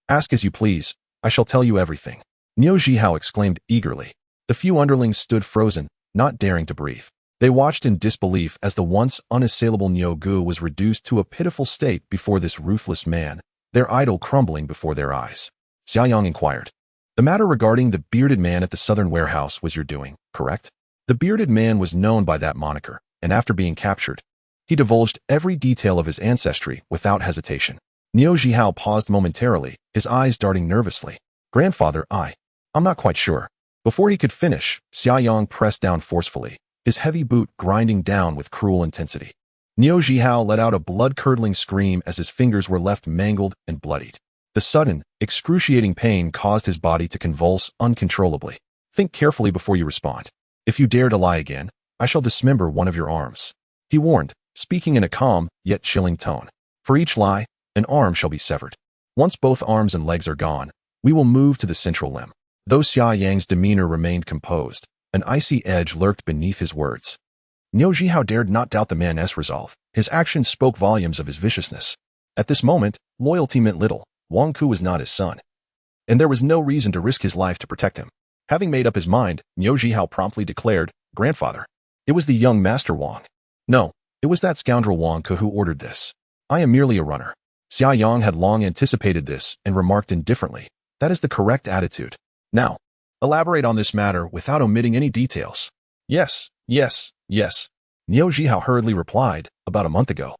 S1: Ask as you please, I shall tell you everything. Nyo Jihao exclaimed eagerly. The few underlings stood frozen, not daring to breathe. They watched in disbelief as the once unassailable Niu Gu was reduced to a pitiful state before this ruthless man, their idol crumbling before their eyes. Xia Yang inquired. The matter regarding the bearded man at the southern warehouse was your doing, correct? The bearded man was known by that moniker, and after being captured, he divulged every detail of his ancestry without hesitation. Niu Zhihao paused momentarily, his eyes darting nervously. Grandfather, I'm not quite sure. Before he could finish, Xia Yang pressed down forcefully, his heavy boot grinding down with cruel intensity. Niu Zhihao let out a blood-curdling scream as his fingers were left mangled and bloodied. The sudden, excruciating pain caused his body to convulse uncontrollably. Think carefully before you respond. If you dare to lie again, I shall dismember one of your arms. He warned, speaking in a calm, yet chilling tone. For each lie, an arm shall be severed. Once both arms and legs are gone, we will move to the central limb. Though Xia Yang's demeanor remained composed, an icy edge lurked beneath his words. Niu Zhihao dared not doubt the man's resolve. His actions spoke volumes of his viciousness. At this moment, loyalty meant little. Wang Ku was not his son, and there was no reason to risk his life to protect him. Having made up his mind, Niu Zhihao promptly declared, Grandfather. It was the young Master Wang. No, it was that scoundrel Wang Ku who ordered this. I am merely a runner. Xia Yang had long anticipated this and remarked indifferently, that is the correct attitude. Now, elaborate on this matter without omitting any details. Yes. Niu Zhihao hurriedly replied, about a month ago.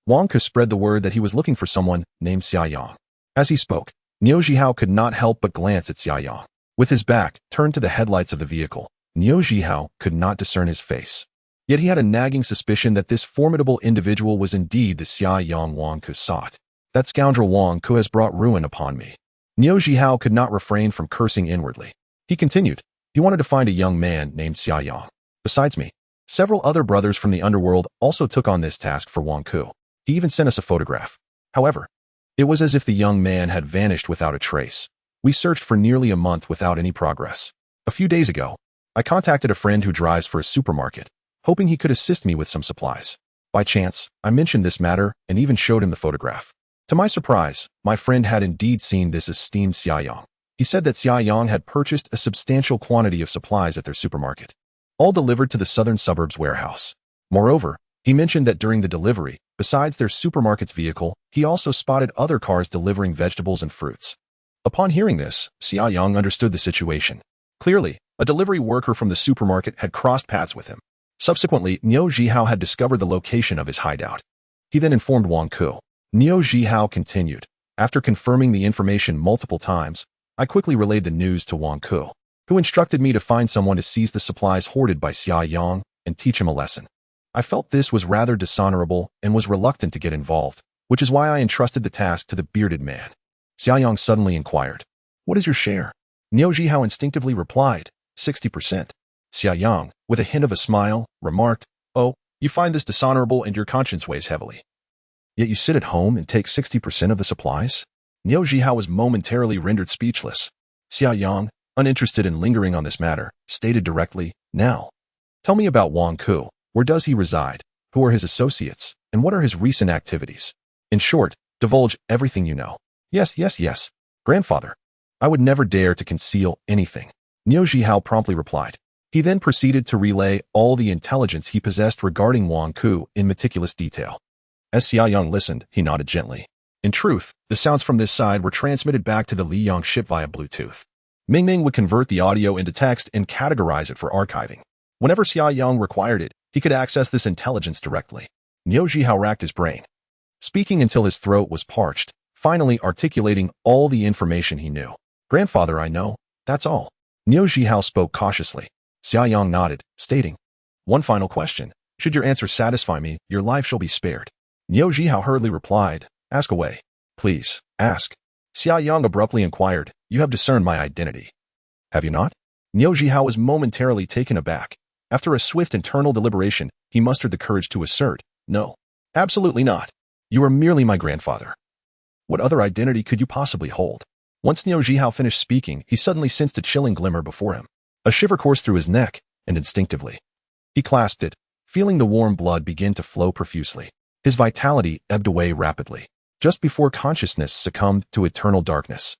S1: Wang Ku spread the word that he was looking for someone named Xia Yang. As he spoke, Niu Zhihao could not help but glance at Xia Yang. With his back turned to the headlights of the vehicle, Niu Zhihao could not discern his face. Yet he had a nagging suspicion that this formidable individual was indeed the Xia Yang Wang Ku sought. That scoundrel Wang Ku has brought ruin upon me. Niu Zhihao could not refrain from cursing inwardly. He continued, he wanted to find a young man named Xia Yang. Besides me, several other brothers from the underworld also took on this task for Wang Ku. He even sent us a photograph. However, it was as if the young man had vanished without a trace. We searched for nearly a month without any progress. A few days ago, I contacted a friend who drives for a supermarket, hoping he could assist me with some supplies. By chance, I mentioned this matter and even showed him the photograph. To my surprise, my friend had indeed seen this esteemed Xia Yang. He said that Xia Yang had purchased a substantial quantity of supplies at their supermarket, all delivered to the southern suburbs warehouse. Moreover, he mentioned that during the delivery, besides their supermarket's vehicle, he also spotted other cars delivering vegetables and fruits. Upon hearing this, Xia Yang understood the situation. Clearly, a delivery worker from the supermarket had crossed paths with him. Subsequently, Niu Zhihao had discovered the location of his hideout. He then informed Wang Ku. Niu Zhihao continued. After confirming the information multiple times, I quickly relayed the news to Wang Ku, who instructed me to find someone to seize the supplies hoarded by Xia Yang and teach him a lesson. I felt this was rather dishonorable and was reluctant to get involved, which is why I entrusted the task to the bearded man. Xia Yang suddenly inquired, what is your share? Niu Zhihao instinctively replied, 60%. Xia Yang, with a hint of a smile, remarked, oh, you find this dishonorable and your conscience weighs heavily. Yet you sit at home and take 60% of the supplies? Niu Zhihao was momentarily rendered speechless. Xia Yang, uninterested in lingering on this matter, stated directly, now, tell me about Wang Ku. Where does he reside? Who are his associates? And what are his recent activities? In short, divulge everything you know. Yes. Grandfather, I would never dare to conceal anything. Niu Zhihao promptly replied. He then proceeded to relay all the intelligence he possessed regarding Wang Ku in meticulous detail. As Xia Yang listened, he nodded gently. In truth, the sounds from this side were transmitted back to the Liyang ship via Bluetooth. Ming would convert the audio into text and categorize it for archiving. Whenever Xia Yang required it, he could access this intelligence directly. Niu Zhihao racked his brain, speaking until his throat was parched, finally articulating all the information he knew. Grandfather, I know, that's all. Niu Zhihao spoke cautiously. Xia Yang nodded, stating, one final question. Should your answer satisfy me, your life shall be spared. Niu Zhihao hurriedly replied, ask away. Please, ask. Xia Yang abruptly inquired, you have discerned my identity. Have you not? Niu Zhihao was momentarily taken aback. After a swift internal deliberation, he mustered the courage to assert, no, absolutely not. You are merely my grandfather. What other identity could you possibly hold? Once Niu Zhihao finished speaking, he suddenly sensed a chilling glimmer before him. A shiver coursed through his neck, and instinctively, he clasped it, feeling the warm blood begin to flow profusely. His vitality ebbed away rapidly. Just before consciousness succumbed to eternal darkness,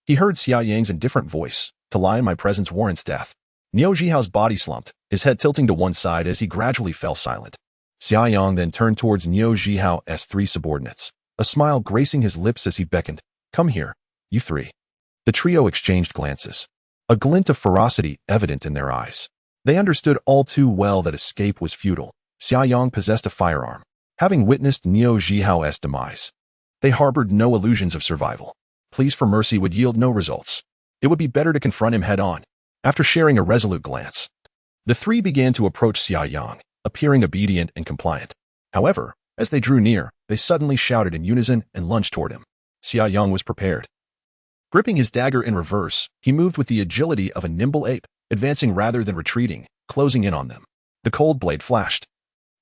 S1: he heard Xia Yang's indifferent voice, to lie in my presence warrants death. Niu Jihao's body slumped, his head tilting to one side as he gradually fell silent. Xia Yang then turned towards Niu Jihao's three subordinates, a smile gracing his lips as he beckoned, "Come here, you three." The trio exchanged glances, a glint of ferocity evident in their eyes. They understood all too well that escape was futile. Xia Yang possessed a firearm, having witnessed Niu Jihao's demise. They harbored no illusions of survival. Pleas for mercy would yield no results. It would be better to confront him head-on. After sharing a resolute glance, the three began to approach Xia Yang, appearing obedient and compliant. However, as they drew near, they suddenly shouted in unison and lunged toward him. Xia Yang was prepared. Gripping his dagger in reverse, he moved with the agility of a nimble ape, advancing rather than retreating, closing in on them. The cold blade flashed,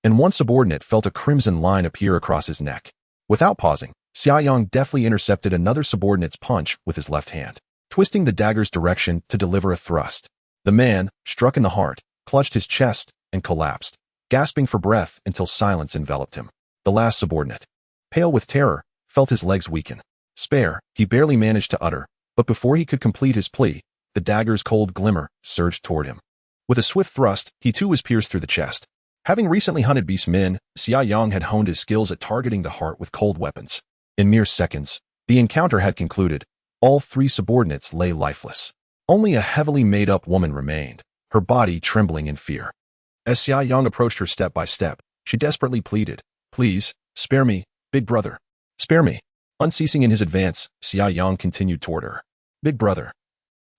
S1: and one subordinate felt a crimson line appear across his neck. Without pausing, Xia Yang deftly intercepted another subordinate's punch with his left hand, twisting the dagger's direction to deliver a thrust. The man, struck in the heart, clutched his chest and collapsed, gasping for breath until silence enveloped him. The last subordinate, pale with terror, felt his legs weaken. "Spare," he barely managed to utter, but before he could complete his plea, the dagger's cold glimmer surged toward him. With a swift thrust, he too was pierced through the chest. Having recently hunted beast men, Xia Yang had honed his skills at targeting the heart with cold weapons. In mere seconds, the encounter had concluded. All three subordinates lay lifeless. Only a heavily made-up woman remained, her body trembling in fear. As Xia Yang approached her step by step, she desperately pleaded, "Please, spare me, big brother. Spare me." Unceasing in his advance, Xia Yang continued toward her. "Big brother,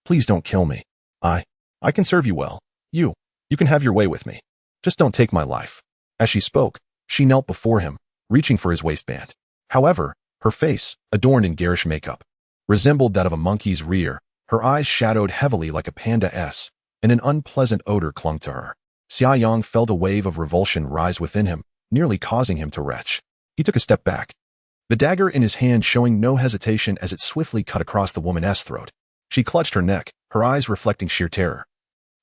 S1: please don't kill me. I can serve you well. You can have your way with me. Just don't take my life." As she spoke, she knelt before him, reaching for his waistband. However, her face, adorned in garish makeup, resembled that of a monkey's rear, her eyes shadowed heavily like a panda's, and an unpleasant odor clung to her. Xia Yang felt a wave of revulsion rise within him, nearly causing him to retch. He took a step back, the dagger in his hand showing no hesitation as it swiftly cut across the woman's throat. She clutched her neck, her eyes reflecting sheer terror.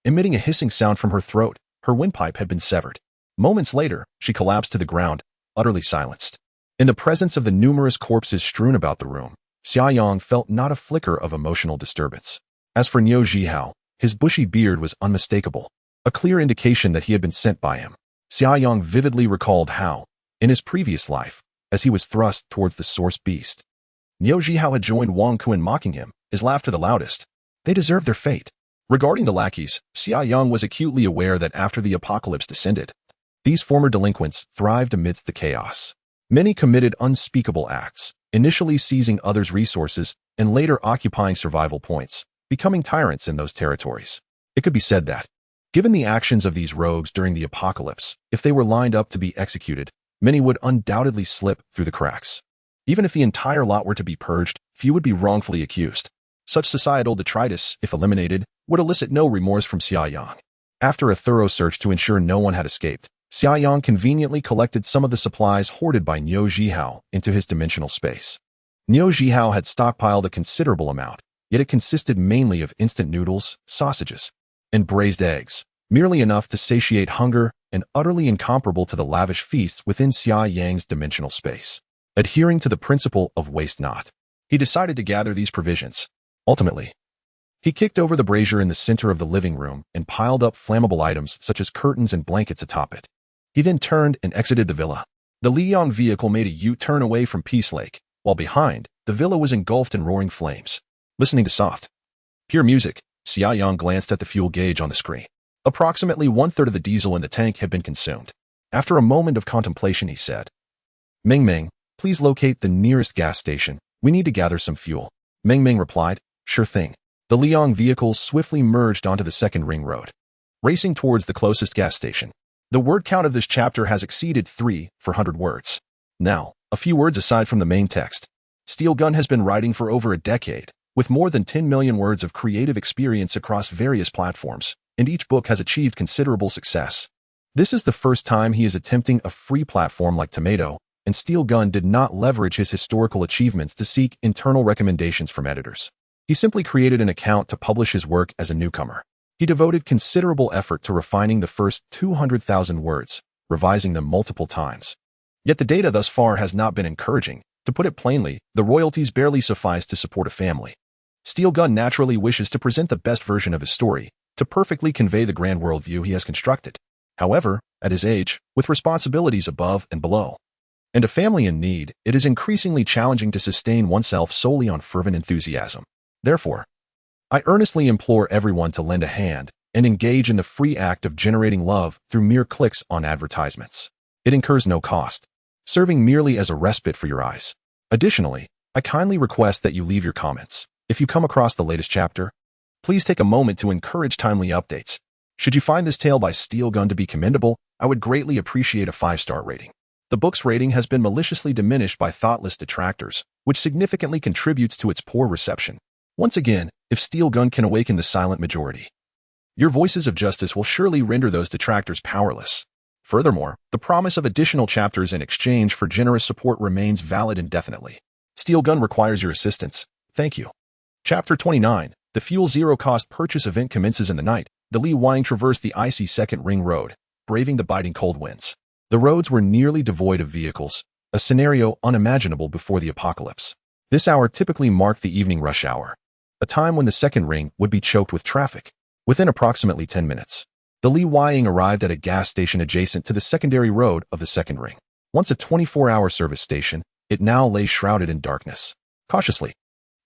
S1: Emitting a hissing sound from her throat, her windpipe had been severed. Moments later, she collapsed to the ground, utterly silenced. In the presence of the numerous corpses strewn about the room, Xia Yang felt not a flicker of emotional disturbance. As for Niu Jihao, his bushy beard was unmistakable, a clear indication that he had been sent by him. Xia Yang vividly recalled how, in his previous life, as he was thrust towards the source beast, Niu Jihao had joined Wang Kun mocking him, his laughter the loudest. They deserved their fate. Regarding the lackeys, Xia Yang was acutely aware that after the apocalypse descended, these former delinquents thrived amidst the chaos. Many committed unspeakable acts, initially seizing others' resources and later occupying survival points, becoming tyrants in those territories. It could be said that, given the actions of these rogues during the apocalypse, if they were lined up to be executed, many would undoubtedly slip through the cracks. Even if the entire lot were to be purged, few would be wrongfully accused. Such societal detritus, if eliminated, would elicit no remorse from Xia Yang. After a thorough search to ensure no one had escaped, Xia Yang conveniently collected some of the supplies hoarded by Niu Jihao into his dimensional space. Niu Jihao had stockpiled a considerable amount, yet it consisted mainly of instant noodles, sausages, and braised eggs, merely enough to satiate hunger and utterly incomparable to the lavish feasts within Xia Yang's dimensional space. Adhering to the principle of waste not, he decided to gather these provisions. Ultimately, he kicked over the brazier in the center of the living room and piled up flammable items such as curtains and blankets atop it. He then turned and exited the villa. The Liang vehicle made a U-turn away from Peace Lake, while behind, the villa was engulfed in roaring flames. Listening to soft, pure music, Xia Yang glanced at the fuel gauge on the screen. Approximately one-third of the diesel in the tank had been consumed. After a moment of contemplation, he said, "Meng Meng, please locate the nearest gas station. We need to gather some fuel." Meng Meng replied, "Sure thing." The Liang vehicle swiftly merged onto the second ring road, racing towards the closest gas station. The word count of this chapter has exceeded 300 words. Now, a few words aside from the main text. Steel Gun has been writing for over a decade, with more than 10 million words of creative experience across various platforms, and each book has achieved considerable success. This is the first time he is attempting a free platform like Tomato, and Steel Gun did not leverage his historical achievements to seek internal recommendations from editors. He simply created an account to publish his work as a newcomer. He devoted considerable effort to refining the first 200,000 words, revising them multiple times. Yet the data thus far has not been encouraging. To put it plainly, the royalties barely suffice to support a family. Steel Gun naturally wishes to present the best version of his story, to perfectly convey the grand worldview he has constructed. However, at his age, with responsibilities above and below, and a family in need, it is increasingly challenging to sustain oneself solely on fervent enthusiasm. Therefore, I earnestly implore everyone to lend a hand and engage in the free act of generating love through mere clicks on advertisements. It incurs no cost, serving merely as a respite for your eyes. Additionally, I kindly request that you leave your comments. If you come across the latest chapter, please take a moment to encourage timely updates. Should you find this tale by Steel Gun to be commendable, I would greatly appreciate a 5-star rating. The book's rating has been maliciously diminished by thoughtless detractors, which significantly contributes to its poor reception. Once again, if Steel Gun can awaken the silent majority, your voices of justice will surely render those detractors powerless. Furthermore, the promise of additional chapters in exchange for generous support remains valid indefinitely. Steel Gun requires your assistance. Thank you. Chapter 29. The Fuel Zero-Cost Purchase event commences in the night. The Li Yang traversed the icy second ring road, braving the biting cold winds. The roads were nearly devoid of vehicles, a scenario unimaginable before the apocalypse. This hour typically marked the evening rush hour, a time when the second ring would be choked with traffic. Within approximately 10 minutes, the Li Yang arrived at a gas station adjacent to the secondary road of the second ring. Once a 24-hour service station, it now lay shrouded in darkness. Cautiously,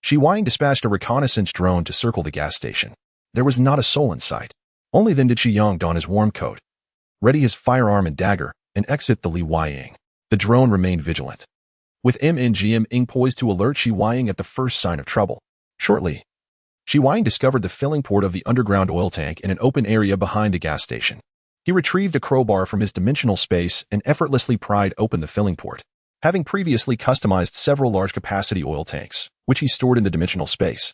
S1: Xia Yang dispatched a reconnaissance drone to circle the gas station. There was not a soul in sight. Only then did Xia Yang don his warm coat, ready his firearm and dagger, and exit the Li Yang. The drone remained vigilant, with MNGM poised to alert Xia Yang at the first sign of trouble. Shortly, Xia Yang discovered the filling port of the underground oil tank in an open area behind the gas station. He retrieved a crowbar from his dimensional space and effortlessly pried open the filling port. Having previously customized several large-capacity oil tanks, which he stored in the dimensional space,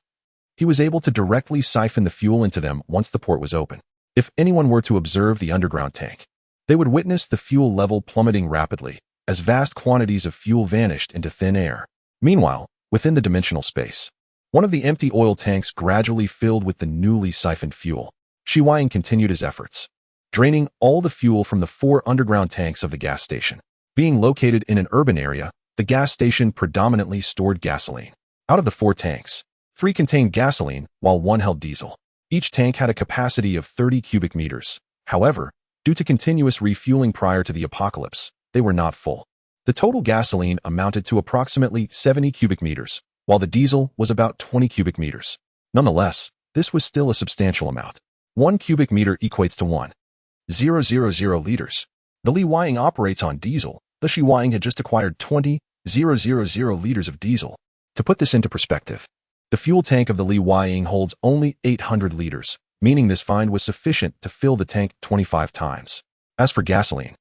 S1: he was able to directly siphon the fuel into them once the port was open. If anyone were to observe the underground tank, they would witness the fuel level plummeting rapidly as vast quantities of fuel vanished into thin air. Meanwhile, within the dimensional space, one of the empty oil tanks gradually filled with the newly siphoned fuel. Xia Yang continued his efforts, draining all the fuel from the 4 underground tanks of the gas station. Being located in an urban area, the gas station predominantly stored gasoline. Out of the 4 tanks, 3 contained gasoline, while 1 held diesel. Each tank had a capacity of 30 cubic meters. However, due to continuous refueling prior to the apocalypse, they were not full. The total gasoline amounted to approximately 70 cubic meters, while the diesel was about 20 cubic meters. Nonetheless, this was still a substantial amount. 1 cubic meter equates to 1,000 liters. The Li Yang operates on diesel. The Xia Yang had just acquired 20,000 liters of diesel. To put this into perspective, the fuel tank of the Li Yang holds only 800 liters, meaning this find was sufficient to fill the tank 25 times. As for gasoline,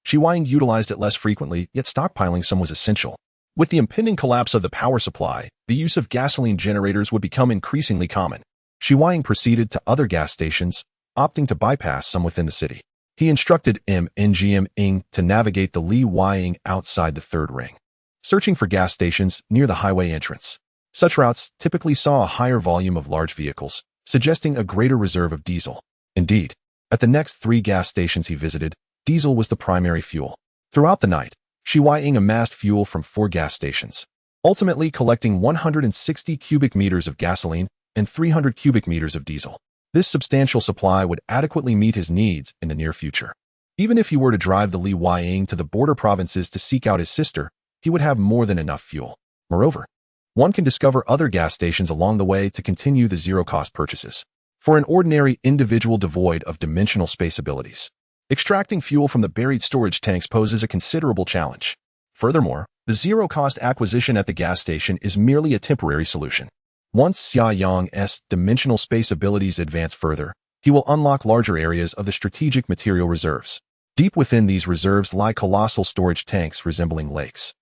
S1: Xia Yang utilized it less frequently, yet stockpiling some was essential. With the impending collapse of the power supply, the use of gasoline generators would become increasingly common. Xia Yang proceeded to other gas stations, opting to bypass some within the city. He instructed MNGM to navigate the Li Yang outside the third ring, searching for gas stations near the highway entrance. Such routes typically saw a higher volume of large vehicles, suggesting a greater reserve of diesel. Indeed, at the next 3 gas stations he visited, diesel was the primary fuel. Throughout the night, Xia Yang amassed fuel from 4 gas stations, ultimately collecting 160 cubic meters of gasoline and 300 cubic meters of diesel. This substantial supply would adequately meet his needs in the near future. Even if he were to drive the Li Yang to the border provinces to seek out his sister, he would have more than enough fuel. Moreover, one can discover other gas stations along the way to continue the zero-cost purchases. For an ordinary individual devoid of dimensional space abilities, extracting fuel from the buried storage tanks poses a considerable challenge. Furthermore, the zero-cost acquisition at the gas station is merely a temporary solution. Once Xia Yang's dimensional space abilities advance further, he will unlock larger areas of the strategic material reserves. Deep within these reserves lie colossal storage tanks resembling lakes,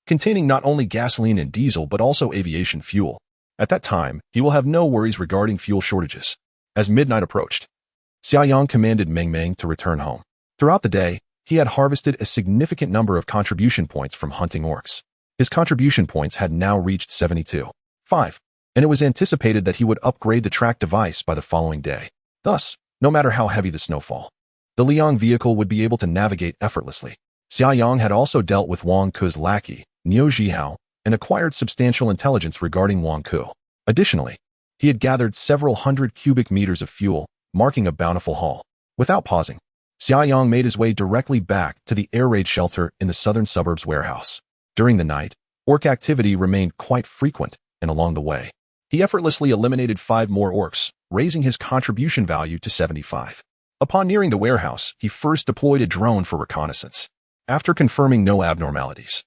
S1: containing not only gasoline and diesel but also aviation fuel. At that time, he will have no worries regarding fuel shortages. As midnight approached, Xia Yang commanded Meng Meng to return home. Throughout the day, he had harvested a significant number of contribution points from hunting orcs. His contribution points had now reached 72.5, and it was anticipated that he would upgrade the track device by the following day. Thus, no matter how heavy the snowfall, the Liang vehicle would be able to navigate effortlessly. Xia Yang had also dealt with Wang Ku's lackey, Niu Zhihao, and acquired substantial intelligence regarding Wang Ku. Additionally, he had gathered several hundred cubic meters of fuel, marking a bountiful haul. Without pausing, Xia Yang made his way directly back to the air raid shelter in the southern suburbs warehouse. During the night, orc activity remained quite frequent, and along the way, he effortlessly eliminated 5 more orcs, raising his contribution value to 75. Upon nearing the warehouse, he first deployed a drone for reconnaissance. After confirming no abnormalities,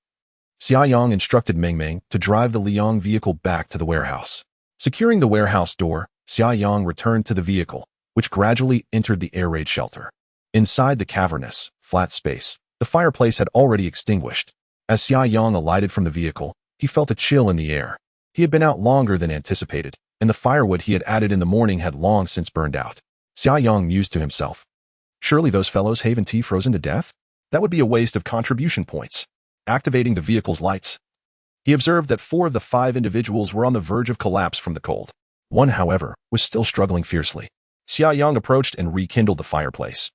S1: Xia Yang instructed Meng to drive the Liang vehicle back to the warehouse. Securing the warehouse door, Xia Yang returned to the vehicle, which gradually entered the air raid shelter. Inside the cavernous, flat space, the fireplace had already extinguished. As Xia Yang alighted from the vehicle, he felt a chill in the air. He had been out longer than anticipated, and the firewood he had added in the morning had long since burned out. Xia Yang mused to himself. Surely those fellows Haven Tea frozen to death? That would be a waste of contribution points. Activating the vehicle's lights, he observed that 4 of the 5 individuals were on the verge of collapse from the cold. One, however, was still struggling fiercely. Xia Yang approached and rekindled the fireplace,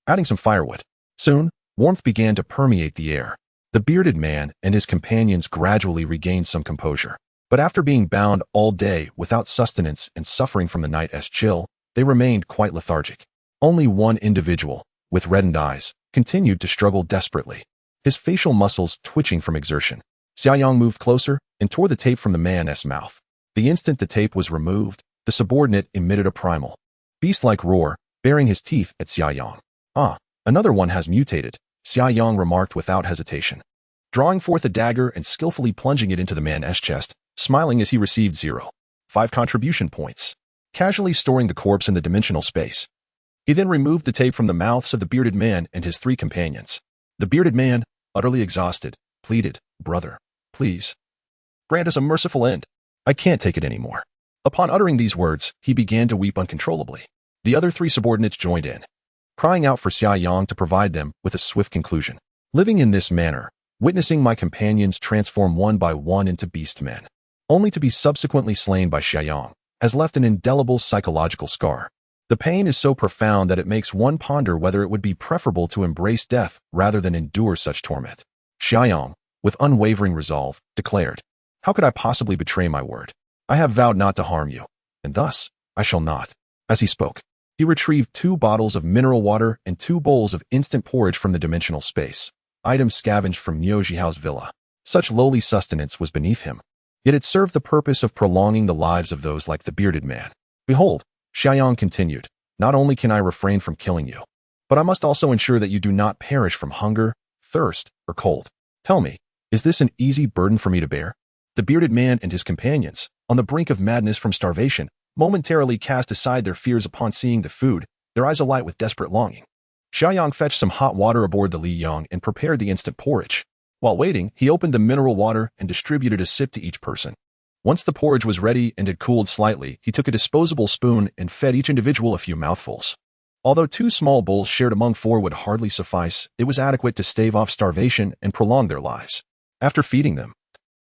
S1: adding some firewood. Soon, warmth began to permeate the air. The bearded man and his companions gradually regained some composure. But after being bound all day without sustenance and suffering from the night's chill, they remained quite lethargic. Only one individual, with reddened eyes, continued to struggle desperately, his facial muscles twitching from exertion. Xia Yang moved closer and tore the tape from the man's mouth. The instant the tape was removed, the subordinate emitted a primal, beast-like roar, baring his teeth at Xia Yang. "Ah, another one has mutated," Xia Yang remarked without hesitation, drawing forth a dagger and skillfully plunging it into the man's chest, smiling as he received 0.5 contribution points, casually storing the corpse in the dimensional space. He then removed the tape from the mouths of the bearded man and his 3 companions. The bearded man, utterly exhausted, pleaded, "Brother, please, grant us a merciful end. I can't take it anymore." Upon uttering these words, he began to weep uncontrollably. The other 3 subordinates joined in, crying out for Xia Yang to provide them with a swift conclusion. Living in this manner, witnessing my companions transform one by one into beast men, only to be subsequently slain by Xia Yang, has left an indelible psychological scar. The pain is so profound that it makes one ponder whether it would be preferable to embrace death rather than endure such torment. Xia Yang, with unwavering resolve, declared, "How could I possibly betray my word? I have vowed not to harm you, and thus I shall not." As he spoke, he retrieved 2 bottles of mineral water and 2 bowls of instant porridge from the dimensional space, items scavenged from Niu Jihao's villa. Such lowly sustenance was beneath him, yet it served the purpose of prolonging the lives of those like the bearded man. "Behold," Xia Yang continued, "not only can I refrain from killing you, but I must also ensure that you do not perish from hunger, thirst, or cold. Tell me, is this an easy burden for me to bear?" The bearded man and his companions, on the brink of madness from starvation, momentarily cast aside their fears upon seeing the food, their eyes alight with desperate longing. Xia Yang fetched some hot water aboard the Liang and prepared the instant porridge. While waiting, he opened the mineral water and distributed a sip to each person. Once the porridge was ready and had cooled slightly, he took a disposable spoon and fed each individual a few mouthfuls. Although 2 small bowls shared among 4 would hardly suffice, it was adequate to stave off starvation and prolong their lives. After feeding them,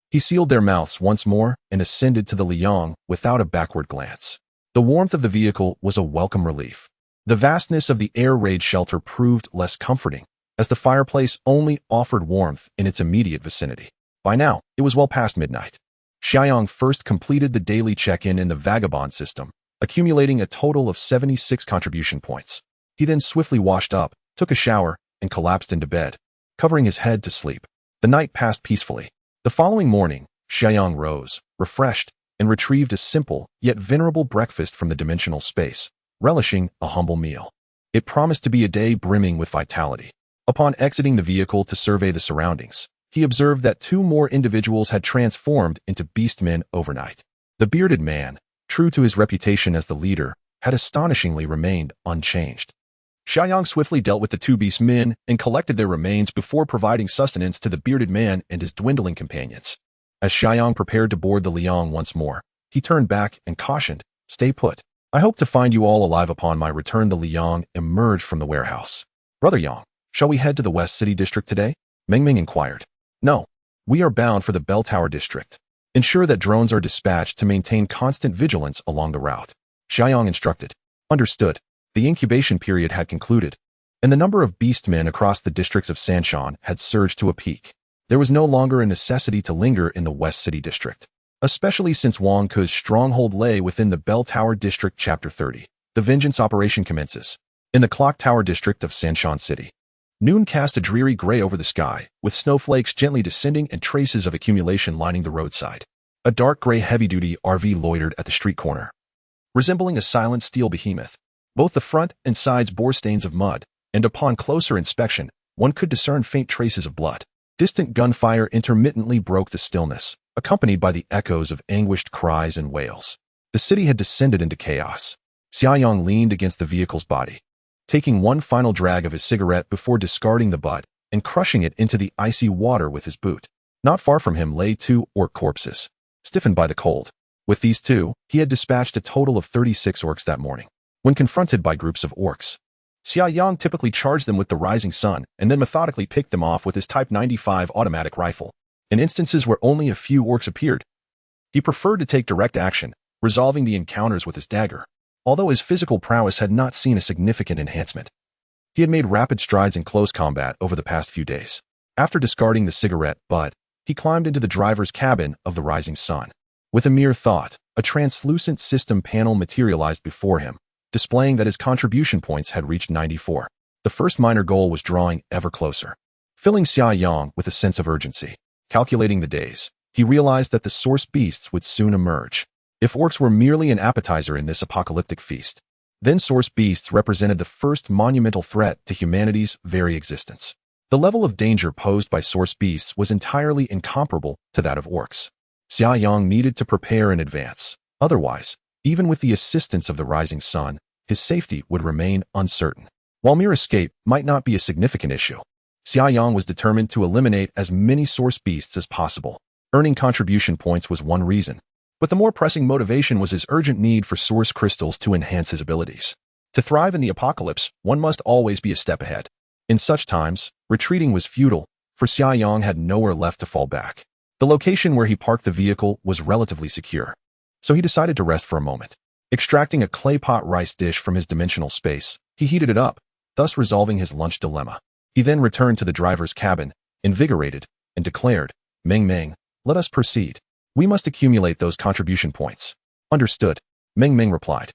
S1: he sealed their mouths once more and ascended to the Liang without a backward glance. The warmth of the vehicle was a welcome relief. The vastness of the air raid shelter proved less comforting, as the fireplace only offered warmth in its immediate vicinity. By now, it was well past midnight. Xia Yang first completed the daily check-in in the vagabond system, accumulating a total of 76 contribution points. He then swiftly washed up, took a shower, and collapsed into bed, covering his head to sleep. The night passed peacefully. The following morning, Xia Yang rose, refreshed, and retrieved a simple yet venerable breakfast from the dimensional space, relishing a humble meal. It promised to be a day brimming with vitality. Upon exiting the vehicle to survey the surroundings, he observed that 2 more individuals had transformed into beastmen overnight. The bearded man, true to his reputation as the leader, had astonishingly remained unchanged. Xia Yang swiftly dealt with the 2 beastmen and collected their remains before providing sustenance to the bearded man and his dwindling companions. As Xia Yang prepared to board the Liang once more, he turned back and cautioned, "Stay put. I hope to find you all alive upon my return." The Liang emerged from the warehouse. "Brother Yang, shall we head to the West City District today?" Meng inquired. "No. We are bound for the Bell Tower District. Ensure that drones are dispatched to maintain constant vigilance along the route," Xia Yang instructed. "Understood." The incubation period had concluded, and the number of beastmen across the districts of Sanshan had surged to a peak. There was no longer a necessity to linger in the West City District, especially since Wang Ke's stronghold lay within the Bell Tower District Chapter 30. the vengeance operation commences. In the clock tower district of Sanshan City, noon cast a dreary gray over the sky, with snowflakes gently descending and traces of accumulation lining the roadside. A dark gray heavy-duty RV loitered at the street corner, resembling a silent steel behemoth. Both the front and sides bore stains of mud, and upon closer inspection, one could discern faint traces of blood. Distant gunfire intermittently broke the stillness, accompanied by the echoes of anguished cries and wails. The city had descended into chaos. Xia Yang leaned against the vehicle's body, taking one final drag of his cigarette before discarding the butt and crushing it into the icy water with his boot. Not far from him lay 2 orc corpses, stiffened by the cold. With these 2, he had dispatched a total of 36 orcs that morning. When confronted by groups of orcs, Xia Yang typically charged them with the rising sun and then methodically picked them off with his Type 95 automatic rifle. In instances where only a few orcs appeared, he preferred to take direct action, resolving the encounters with his dagger. Although his physical prowess had not seen a significant enhancement, he had made rapid strides in close combat over the past few days. After discarding the cigarette butt, he climbed into the driver's cabin of the rising sun. With a mere thought, a translucent system panel materialized before him, displaying that his contribution points had reached 94. The first minor goal was drawing ever closer, filling Xia Yang with a sense of urgency. Calculating the days, he realized that the source beasts would soon emerge. If orcs were merely an appetizer in this apocalyptic feast, then source beasts represented the first monumental threat to humanity's very existence. The level of danger posed by source beasts was entirely incomparable to that of orcs. Xia Yang needed to prepare in advance. Otherwise, even with the assistance of the rising sun, his safety would remain uncertain. While mere escape might not be a significant issue, Xia Yang was determined to eliminate as many source beasts as possible. Earning contribution points was one reason, but the more pressing motivation was his urgent need for source crystals to enhance his abilities. To thrive in the apocalypse, one must always be a step ahead. In such times, retreating was futile, for Xia Yang had nowhere left to fall back. The location where he parked the vehicle was relatively secure, so he decided to rest for a moment. Extracting a clay pot rice dish from his dimensional space, he heated it up, thus resolving his lunch dilemma. He then returned to the driver's cabin, invigorated, and declared, "Meng Meng, let us proceed. We must accumulate those contribution points." "Understood," Meng Meng replied.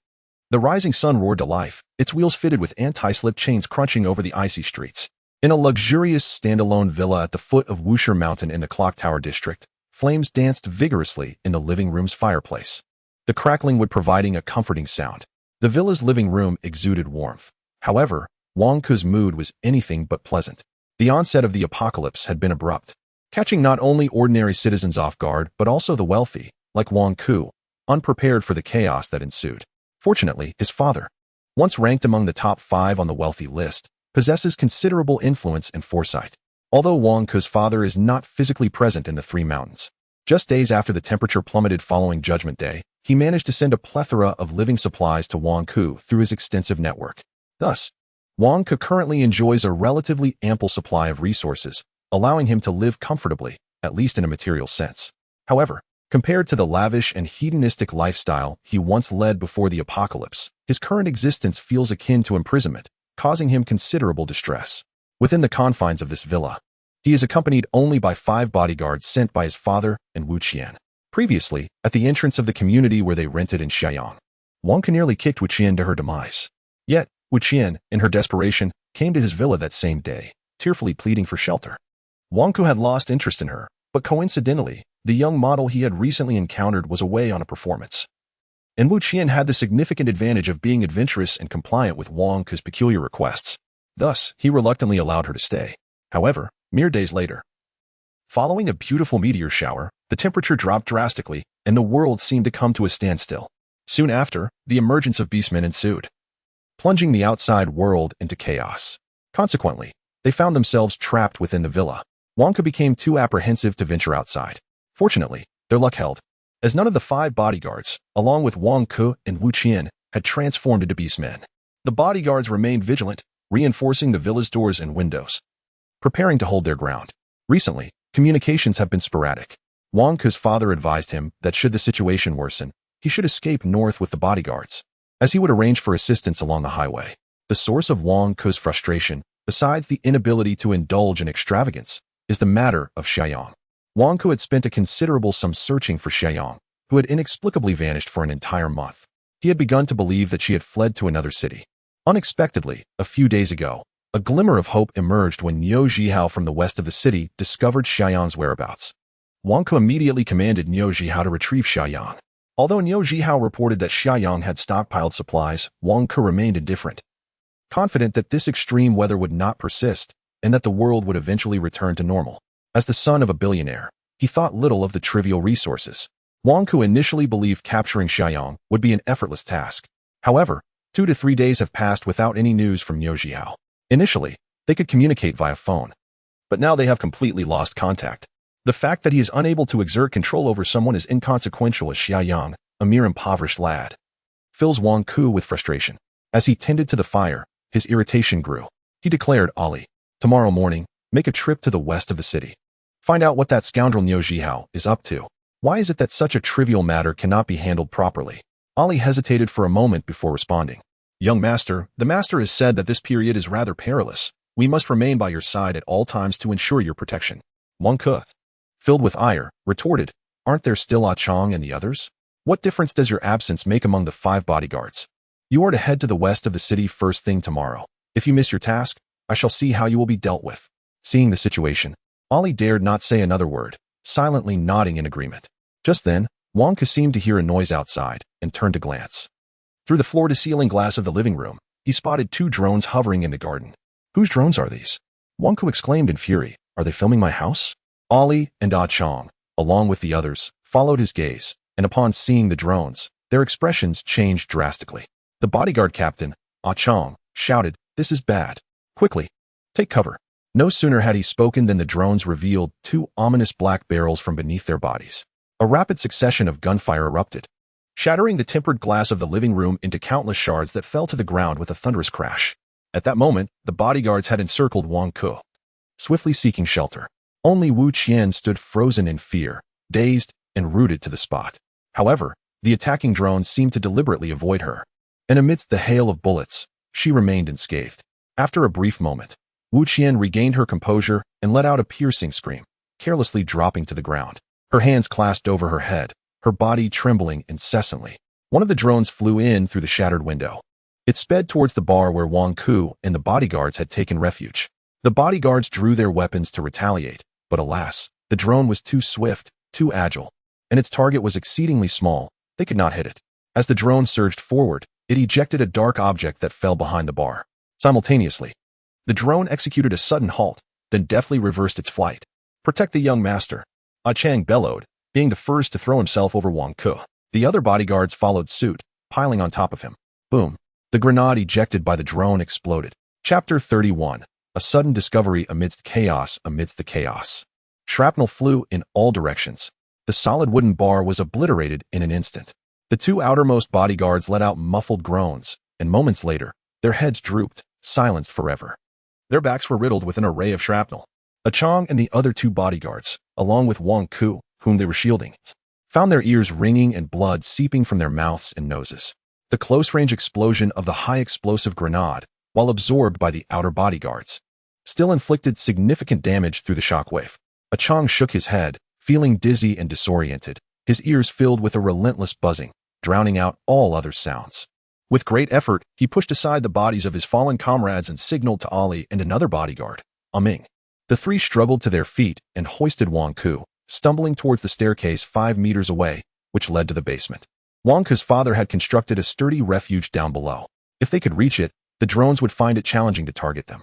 S1: The rising sun roared to life, its wheels fitted with anti-slip chains crunching over the icy streets. In a luxurious standalone villa at the foot of Wusher Mountain in the Clock Tower district, flames danced vigorously in the living room's fireplace, the crackling wood providing a comforting sound. The villa's living room exuded warmth. However, Wang Ke's mood was anything but pleasant. The onset of the apocalypse had been abrupt, catching not only ordinary citizens off guard but also the wealthy, like Wang Ke, unprepared for the chaos that ensued. Fortunately, his father, once ranked among the top 5 on the wealthy list, possesses considerable influence and foresight. Although Wang Ke's father is not physically present in the Three Mountains, just days after the temperature plummeted following Judgment Day, he managed to send a plethora of living supplies to Wang Ke through his extensive network. Thus, Wang Ke currently enjoys a relatively ample supply of resources, allowing him to live comfortably, at least in a material sense. However, compared to the lavish and hedonistic lifestyle he once led before the apocalypse, his current existence feels akin to imprisonment, causing him considerable distress. Within the confines of this villa, he is accompanied only by 5 bodyguards sent by his father and Wu Qian. Previously, at the entrance of the community where they rented in Xianyang, Wang Ke nearly kicked Wu Qian to her demise. Yet, Wu Qian, in her desperation, came to his villa that same day, tearfully pleading for shelter. Wang Ke had lost interest in her, but coincidentally, the young model he had recently encountered was away on a performance. And Wu Qian had the significant advantage of being adventurous and compliant with Wang Ke's peculiar requests. Thus, he reluctantly allowed her to stay. However, mere days later, following a beautiful meteor shower, the temperature dropped drastically, and the world seemed to come to a standstill. Soon after, the emergence of beastmen ensued, plunging the outside world into chaos. Consequently, they found themselves trapped within the villa. Wang Ke became too apprehensive to venture outside. Fortunately, their luck held, as none of the 5 bodyguards, along with Wang Ke and Wu Qian, had transformed into beastmen. The bodyguards remained vigilant, reinforcing the villa's doors and windows, preparing to hold their ground. Recently, communications have been sporadic. Wang Ke's father advised him that should the situation worsen, he should escape north with the bodyguards, as he would arrange for assistance along the highway. The source of Wang Ke's frustration, besides the inability to indulge in extravagance, is the matter of Xia Yang. Wang Ke had spent a considerable sum searching for Xia Yang, who had inexplicably vanished for an entire month. He had begun to believe that she had fled to another city. Unexpectedly, a few days ago, a glimmer of hope emerged when Niu Zhihao from the west of the city discovered Xia Yang's whereabouts. Wang Ke immediately commanded Niu Zhihao to retrieve Xia Yang. Although Niu Zhihao reported that Xia Yang had stockpiled supplies, Wang Ke remained indifferent, confident that this extreme weather would not persist and that the world would eventually return to normal. As the son of a billionaire, he thought little of the trivial resources. Wang Ke initially believed capturing Xia Yang would be an effortless task. However, 2 to 3 days have passed without any news from Niu Zhihao. Initially, they could communicate via phone, but now they have completely lost contact. The fact that he is unable to exert control over someone as inconsequential as Xia Yang, a mere impoverished lad, fills Wang Ke with frustration. As he tended to the fire, his irritation grew. He declared, "Ali, tomorrow morning, make a trip to the west of the city. Find out what that scoundrel Niu Zhihao is up to. Why is it that such a trivial matter cannot be handled properly?" Ali hesitated for a moment before responding. "Young master, the master has said that this period is rather perilous. We must remain by your side at all times to ensure your protection." Wang Ke, filled with ire, retorted, "Aren't there still Chang and the others? What difference does your absence make among the 5 bodyguards? You are to head to the west of the city first thing tomorrow. If you miss your task, I shall see how you will be dealt with." Seeing the situation, Ali dared not say another word, silently nodding in agreement. Just then, Wang Ke seemed to hear a noise outside and turned to glance. Through the floor-to-ceiling glass of the living room, he spotted 2 drones hovering in the garden. "Whose drones are these?" Wang Ke exclaimed in fury. "Are they filming my house?" Ali and Chang, along with the others, followed his gaze, and upon seeing the drones, their expressions changed drastically. The bodyguard captain, Chang, shouted, "This is bad. Quickly, take cover." No sooner had he spoken than the drones revealed 2 ominous black barrels from beneath their bodies. A rapid succession of gunfire erupted, shattering the tempered glass of the living room into countless shards that fell to the ground with a thunderous crash. At that moment, the bodyguards had encircled Wang Ke, swiftly seeking shelter. Only Wu Qian stood frozen in fear, dazed and rooted to the spot. However, the attacking drones seemed to deliberately avoid her, and amidst the hail of bullets, she remained unscathed. After a brief moment, Wu Qian regained her composure and let out a piercing scream, carelessly dropping to the ground. Her hands clasped over her head, her body trembling incessantly. One of the drones flew in through the shattered window. It sped towards the bar where Wang Ke and the bodyguards had taken refuge. The bodyguards drew their weapons to retaliate, but alas, the drone was too swift, too agile, and its target was exceedingly small. They could not hit it. As the drone surged forward, it ejected a dark object that fell behind the bar. Simultaneously, the drone executed a sudden halt, then deftly reversed its flight. "Protect the young master," Chang bellowed, being the first to throw himself over Wang Ke. The other bodyguards followed suit, piling on top of him. Boom! The grenade ejected by the drone exploded. Chapter 31. A sudden discovery amidst the chaos. Shrapnel flew in all directions. The solid wooden bar was obliterated in an instant. The 2 outermost bodyguards let out muffled groans, and moments later, their heads drooped, silenced forever. Their backs were riddled with an array of shrapnel. Chang and the other 2 bodyguards, along with Wang Ke, whom they were shielding, found their ears ringing and blood seeping from their mouths and noses. The close-range explosion of the high-explosive grenade, while absorbed by the outer bodyguards, still inflicted significant damage through the shockwave. Chang shook his head, feeling dizzy and disoriented, his ears filled with a relentless buzzing, drowning out all other sounds. With great effort, he pushed aside the bodies of his fallen comrades and signaled to Ali and another bodyguard, Ming. The 3 struggled to their feet and hoisted Wang Ke, stumbling towards the staircase 5 meters away, which led to the basement. Wang Ke's father had constructed a sturdy refuge down below. If they could reach it, the drones would find it challenging to target them.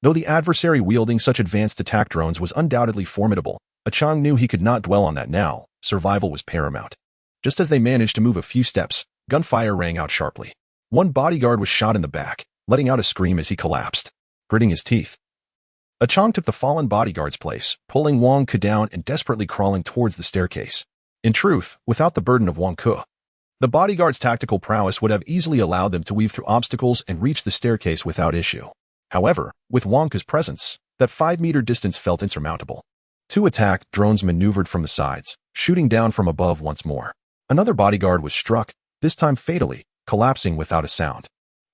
S1: Though the adversary wielding such advanced attack drones was undoubtedly formidable, Chang knew he could not dwell on that now. Survival was paramount. Just as they managed to move a few steps, gunfire rang out sharply. One bodyguard was shot in the back, letting out a scream as he collapsed, gritting his teeth. Chang took the fallen bodyguard's place, pulling Wang Ke down and desperately crawling towards the staircase. In truth, without the burden of Wang Ke, the bodyguard's tactical prowess would have easily allowed them to weave through obstacles and reach the staircase without issue. However, with Wang Ke's presence, that 5-meter distance felt insurmountable. 2 attack drones maneuvered from the sides, shooting down from above once more. Another bodyguard was struck, this time fatally, collapsing without a sound.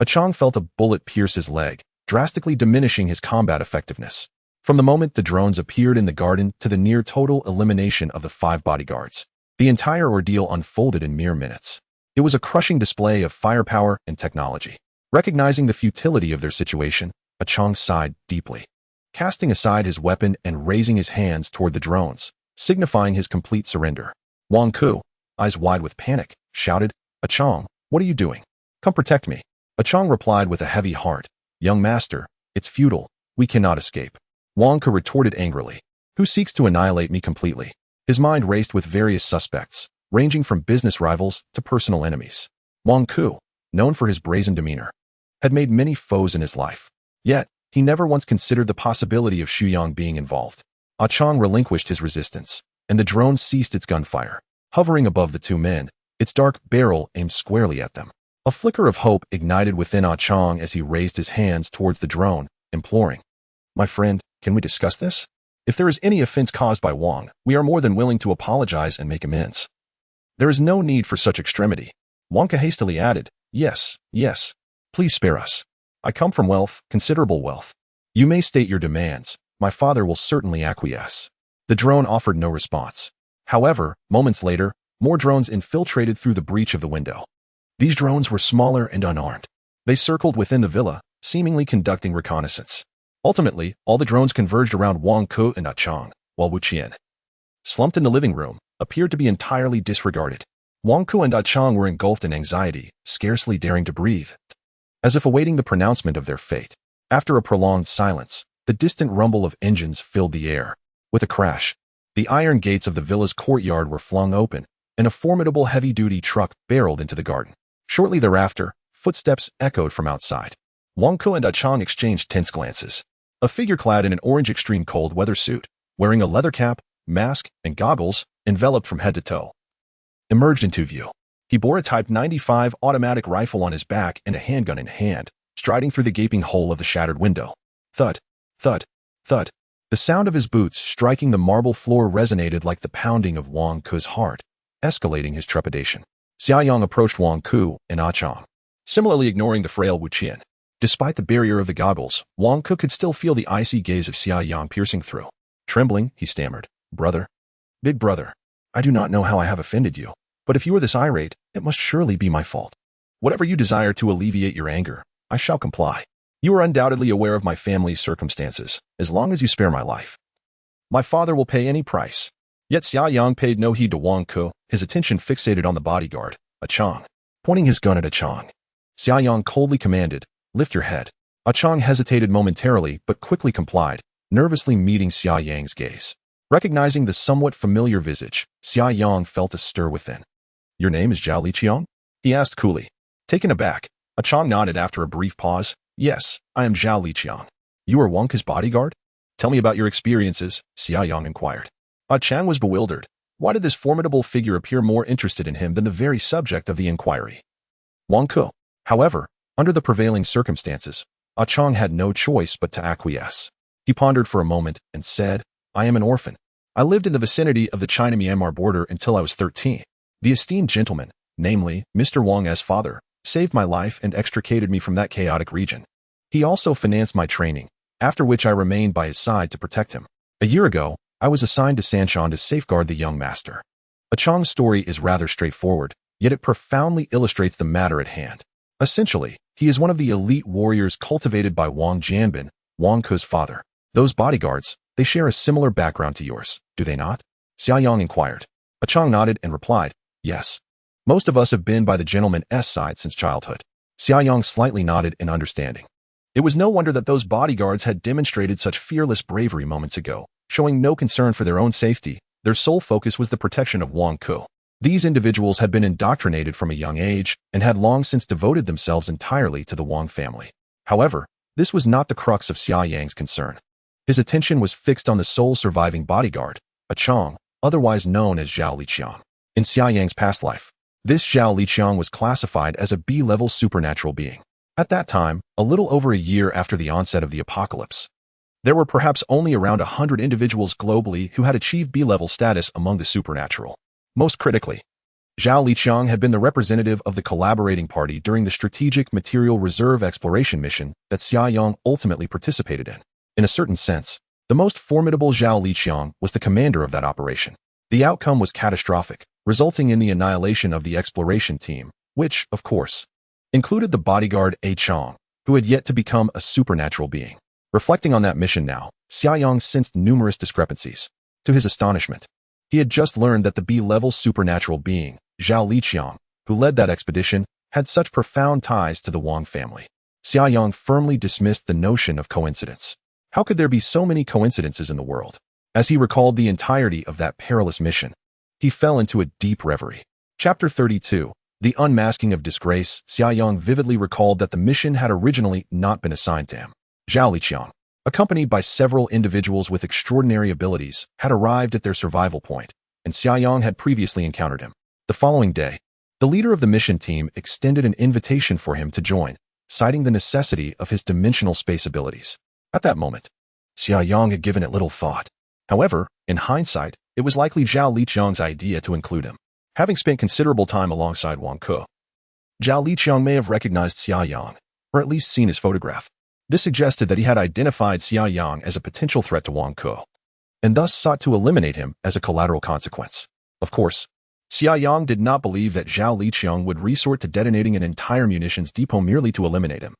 S1: Chang felt a bullet pierce his leg, drastically diminishing his combat effectiveness. From the moment the drones appeared in the garden to the near total elimination of the 5 bodyguards, the entire ordeal unfolded in mere minutes. It was a crushing display of firepower and technology. Recognizing the futility of their situation, Chang sighed deeply, casting aside his weapon and raising his hands toward the drones, signifying his complete surrender. Wang Ku, eyes wide with panic, shouted, Chang, what are you doing? Come protect me. Chang replied with a heavy heart, Young master, it's futile. We cannot escape. Wang Ku retorted angrily. Who seeks to annihilate me completely? His mind raced with various suspects, ranging from business rivals to personal enemies. Wang Ku, known for his brazen demeanor, had made many foes in his life. Yet, he never once considered the possibility of Xia Yang being involved. Chang relinquished his resistance, and the drone ceased its gunfire. Hovering above the two men, its dark barrel aimed squarely at them. A flicker of hope ignited within Chang as he raised his hands towards the drone, imploring, My friend, can we discuss this? If there is any offense caused by Wang, we are more than willing to apologize and make amends. There is no need for such extremity. Wang Ku hastily added, Yes, please spare us. I come from wealth, considerable wealth. You may state your demands. My father will certainly acquiesce. The drone offered no response. However, moments later, more drones infiltrated through the breach of the window. These drones were smaller and unarmed. They circled within the villa, seemingly conducting reconnaissance. Ultimately, all the drones converged around Wang Ku and Chang, while Wu Qian, slumped in the living room, appeared to be entirely disregarded. Wang Ku and Chang were engulfed in anxiety, scarcely daring to breathe, as if awaiting the pronouncement of their fate. After a prolonged silence, the distant rumble of engines filled the air. With a crash, the iron gates of the villa's courtyard were flung open, and a formidable heavy-duty truck barreled into the garden. Shortly thereafter, footsteps echoed from outside. Wang Ku and Chang exchanged tense glances. A figure clad in an orange extreme cold weather suit, wearing a leather cap, mask, and goggles, enveloped from head to toe, emerged into view. He bore a Type 95 automatic rifle on his back and a handgun in hand, striding through the gaping hole of the shattered window. Thud, thud, thud. The sound of his boots striking the marble floor resonated like the pounding of Wang Ku's heart, escalating his trepidation. Xia Yang approached Wang Ku and Chang, similarly ignoring the frail Wu Qian. Despite the barrier of the goggles, Wang Ku could still feel the icy gaze of Xia Yang piercing through. Trembling, he stammered, Brother, big brother, I do not know how I have offended you, but if you are this irate, it must surely be my fault. Whatever you desire to alleviate your anger, I shall comply. You are undoubtedly aware of my family's circumstances, as long as you spare my life. My father will pay any price. Yet Xia Yang paid no heed to Wang Ku, his attention fixated on the bodyguard, Chang. Pointing his gun at Chang, Xia Yang coldly commanded, Lift your head. Chang hesitated momentarily but quickly complied, nervously meeting Xia Yang's gaze. Recognizing the somewhat familiar visage, Xia Yang felt a stir within. Your name is Zhao Liqiang? He asked coolly. Taken aback, Chang nodded after a brief pause. Yes, I am Zhao Liqiang. You are Wang Ku's bodyguard? Tell me about your experiences, Xia Yang inquired. Chang was bewildered. Why did this formidable figure appear more interested in him than the very subject of the inquiry? Wang Ku. However, under the prevailing circumstances, Chang had no choice but to acquiesce. He pondered for a moment and said, I am an orphan. I lived in the vicinity of the China-Myanmar border until I was 13. The esteemed gentleman, namely, Mr. Wang's father, saved my life and extricated me from that chaotic region. He also financed my training, after which I remained by his side to protect him. A year ago, I was assigned to Sanshan to safeguard the young master. Chang's story is rather straightforward, yet it profoundly illustrates the matter at hand. Essentially, he is one of the elite warriors cultivated by Wang Jianbin, Wang Ku's father. Those bodyguards, they share a similar background to yours, do they not? Xia Yang inquired. Chang nodded and replied, Yes. Most of us have been by the gentleman's side since childhood. Xia Yang slightly nodded in understanding. It was no wonder that those bodyguards had demonstrated such fearless bravery moments ago, showing no concern for their own safety. Their sole focus was the protection of Wang Ku. These individuals had been indoctrinated from a young age and had long since devoted themselves entirely to the Wang family. However, this was not the crux of Xia Yang's concern. His attention was fixed on the sole surviving bodyguard, Chang, otherwise known as Zhao Liqiang. In Xia Yang's past life, this Zhao Liqiang was classified as a B-level supernatural being. At that time, a little over a year after the onset of the apocalypse, there were perhaps only around 100 individuals globally who had achieved B-level status among the supernatural. Most critically, Zhao Liqiang had been the representative of the collaborating party during the Strategic Material Reserve exploration mission that Xia Yang ultimately participated in. In a certain sense, the most formidable Zhao Liqiang was the commander of that operation. The outcome was catastrophic, resulting in the annihilation of the exploration team, which, of course, included the bodyguard A Chong, who had yet to become a supernatural being. Reflecting on that mission now, Xia Yang sensed numerous discrepancies. To his astonishment, he had just learned that the B-level supernatural being, Zhao Liqiang, who led that expedition, had such profound ties to the Wang family. Xia Yang firmly dismissed the notion of coincidence. How could there be so many coincidences in the world? As he recalled the entirety of that perilous mission, he fell into a deep reverie. Chapter 32. The Unmasking of Disgrace. Xia Yang vividly recalled that the mission had originally not been assigned to him. Zhao Liqiang, accompanied by several individuals with extraordinary abilities, had arrived at their survival point, and Xia Yang had previously encountered him. The following day, the leader of the mission team extended an invitation for him to join, citing the necessity of his dimensional space abilities. At that moment, Xia Yang had given it little thought. However, in hindsight, it was likely Zhao Liqiang's idea to include him. Having spent considerable time alongside Wang Ke, Zhao Liqiang may have recognized Xia Yang, or at least seen his photograph. This suggested that he had identified Xia Yang as a potential threat to Wang Ke, and thus sought to eliminate him as a collateral consequence. Of course, Xia Yang did not believe that Zhao Liqiang would resort to detonating an entire munitions depot merely to eliminate him.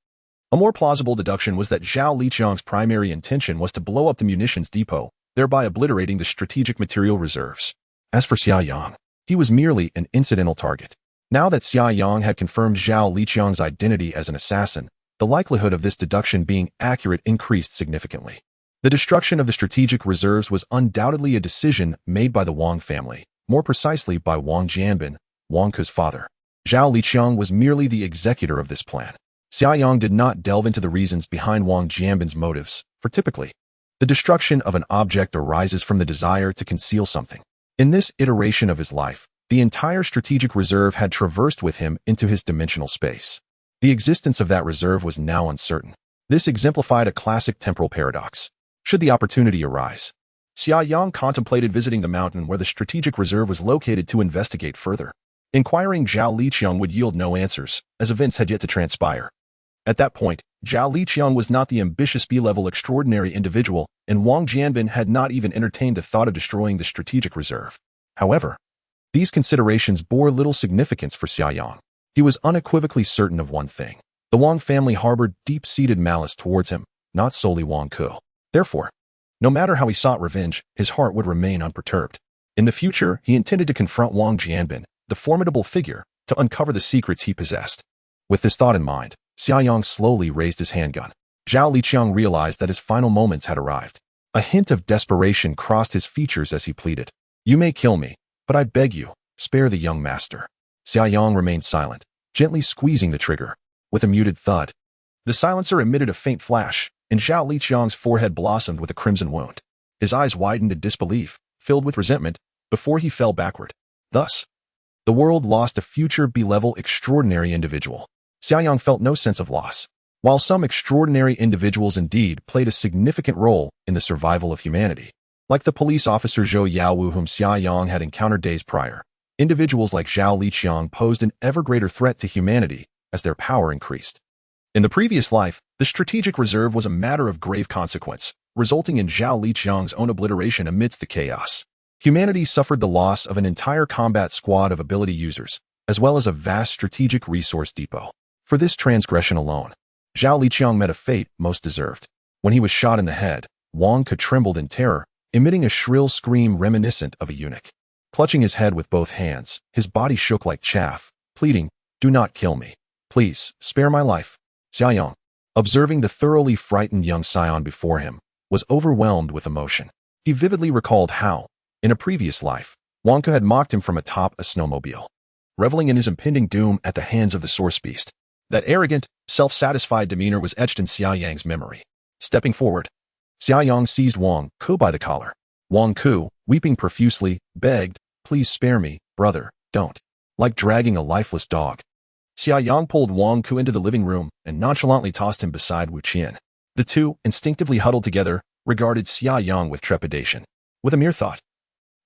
S1: A more plausible deduction was that Zhao Liqiang's primary intention was to blow up the munitions depot, thereby obliterating the strategic material reserves. As for Xia Yang, he was merely an incidental target. Now that Xia Yang had confirmed Zhao Liqiang's identity as an assassin, the likelihood of this deduction being accurate increased significantly. The destruction of the strategic reserves was undoubtedly a decision made by the Wang family, more precisely by Wang Jianbin, Wang Ke's father. Zhao Liqiang was merely the executor of this plan. Xia Yang did not delve into the reasons behind Wang Jianbin's motives, for typically, the destruction of an object arises from the desire to conceal something. In this iteration of his life, the entire strategic reserve had traversed with him into his dimensional space. The existence of that reserve was now uncertain. This exemplified a classic temporal paradox. Should the opportunity arise, Xia Yang contemplated visiting the mountain where the strategic reserve was located to investigate further. Inquiring Zhao Liqiang would yield no answers, as events had yet to transpire. At that point, Zhao Liqiang was not the ambitious B-level extraordinary individual, and Wang Jianbin had not even entertained the thought of destroying the strategic reserve. However, these considerations bore little significance for Xia Yang. He was unequivocally certain of one thing. The Wang family harbored deep-seated malice towards him, not solely Wang Ke. Therefore, no matter how he sought revenge, his heart would remain unperturbed. In the future, he intended to confront Wang Jianbin, the formidable figure, to uncover the secrets he possessed. With this thought in mind, Xia Yang slowly raised his handgun. Zhao Liqiang realized that his final moments had arrived. A hint of desperation crossed his features as he pleaded. "You may kill me, but I beg you, spare the young master." Xia Yang remained silent, gently squeezing the trigger. With a muted thud, the silencer emitted a faint flash, and Zhao Liqiang's forehead blossomed with a crimson wound. His eyes widened in disbelief, filled with resentment, before he fell backward. Thus, the world lost a future B-level extraordinary individual. Xia Yang felt no sense of loss. While some extraordinary individuals indeed played a significant role in the survival of humanity, like the police officer Zhou Yaowu whom Xia Yang had encountered days prior, individuals like Zhao Liqiang posed an ever greater threat to humanity as their power increased. In the previous life, the strategic reserve was a matter of grave consequence, resulting in Zhao Liqiang's own obliteration amidst the chaos. Humanity suffered the loss of an entire combat squad of ability users, as well as a vast strategic resource depot. For this transgression alone, Zhao Liqiang met a fate most deserved. When he was shot in the head, Wang Ke trembled in terror, emitting a shrill scream reminiscent of a eunuch. Clutching his head with both hands, his body shook like chaff, pleading, "Do not kill me. Please, spare my life." Xia Yang, observing the thoroughly frightened young scion before him, was overwhelmed with emotion. He vividly recalled how, in a previous life, Wang Ke had mocked him from atop a snowmobile, reveling in his impending doom at the hands of the source beast. That arrogant, self-satisfied demeanor was etched in Xia Yang's memory. Stepping forward, Xia Yang seized Wang Ke by the collar. Wang Ke, weeping profusely, begged, "Please spare me, brother, don't." Like dragging a lifeless dog, Xia Yang pulled Wang Ke into the living room and nonchalantly tossed him beside Wu Qian. The two, instinctively huddled together, regarded Xia Yang with trepidation. With a mere thought,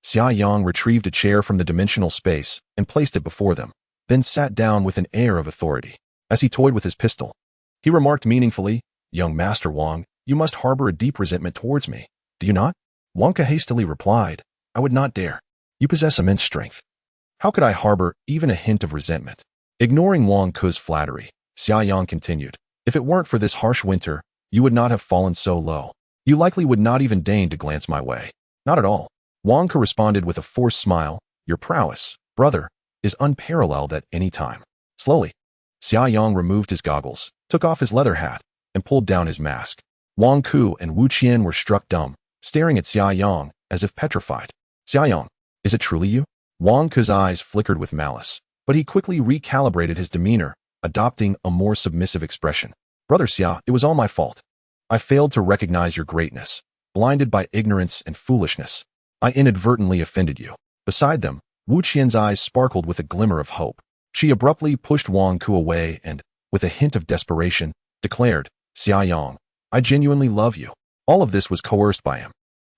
S1: Xia Yang retrieved a chair from the dimensional space and placed it before them, then sat down with an air of authority. As he toyed with his pistol, he remarked meaningfully, "Young Master Wang, you must harbor a deep resentment towards me, do you not?" Wang Ke hastily replied, "I would not dare. You possess immense strength. How could I harbor even a hint of resentment?" Ignoring Wang Ke's flattery, Xia Yang continued, if it weren't for this harsh winter, you would not have fallen so low. You likely would not even deign to glance my way. Not at all. Wang Ke responded with a forced smile, your prowess, brother, is unparalleled at any time. Slowly, Xia Yang removed his goggles, took off his leather hat, and pulled down his mask. Wang Ke and Wu Qian were struck dumb, staring at Xia Yang as if petrified. Xia Yang, is it truly you? Wang Ke's eyes flickered with malice, but he quickly recalibrated his demeanor, adopting a more submissive expression. Brother Xia, it was all my fault. I failed to recognize your greatness, blinded by ignorance and foolishness. I inadvertently offended you. Beside them, Wu Qian's eyes sparkled with a glimmer of hope. She abruptly pushed Wang Ke away and, with a hint of desperation, declared, Xia Yang, I genuinely love you. All of this was coerced by him.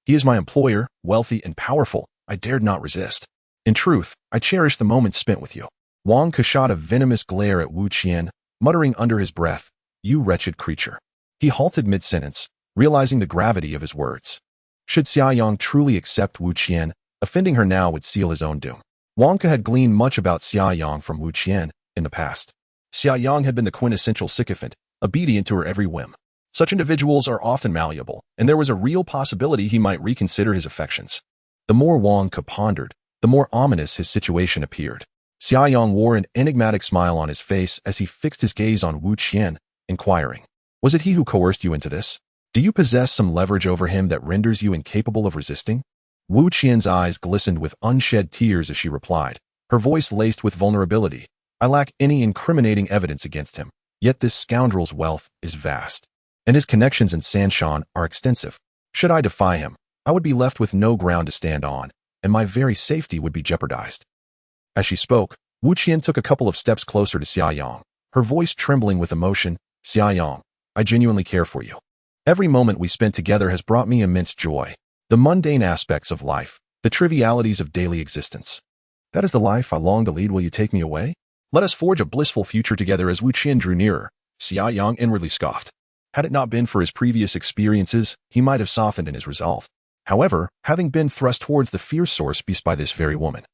S1: He is my employer, wealthy and powerful. I dared not resist. In truth, I cherish the moments spent with you. Wang Ke shot a venomous glare at Wu Qian, muttering under his breath, you wretched creature. He halted mid-sentence, realizing the gravity of his words. Should Xia Yang truly accept Wu Qian, offending her now would seal his own doom. Wang Ke had gleaned much about Xia Yang from Wu Qian in the past. Xia Yang had been the quintessential sycophant, obedient to her every whim. Such individuals are often malleable, and there was a real possibility he might reconsider his affections. The more Wang Ke pondered, the more ominous his situation appeared. Xia Yang wore an enigmatic smile on his face as he fixed his gaze on Wu Qian, inquiring, was it he who coerced you into this? Do you possess some leverage over him that renders you incapable of resisting? Wu Qian's eyes glistened with unshed tears as she replied, her voice laced with vulnerability. I lack any incriminating evidence against him, yet this scoundrel's wealth is vast, and his connections in Sanshan are extensive. Should I defy him, I would be left with no ground to stand on, and my very safety would be jeopardized. As she spoke, Wu Qian took a couple of steps closer to Xia Yang, her voice trembling with emotion. Xia Yang, I genuinely care for you. Every moment we spent together has brought me immense joy. The mundane aspects of life, the trivialities of daily existence. That is the life I long to lead. Will you take me away? Let us forge a blissful future together. As Wu Qian drew nearer, Xia Yang inwardly scoffed. Had it not been for his previous experiences, he might have softened in his resolve. However, having been thrust towards the fierce source beast by this very woman,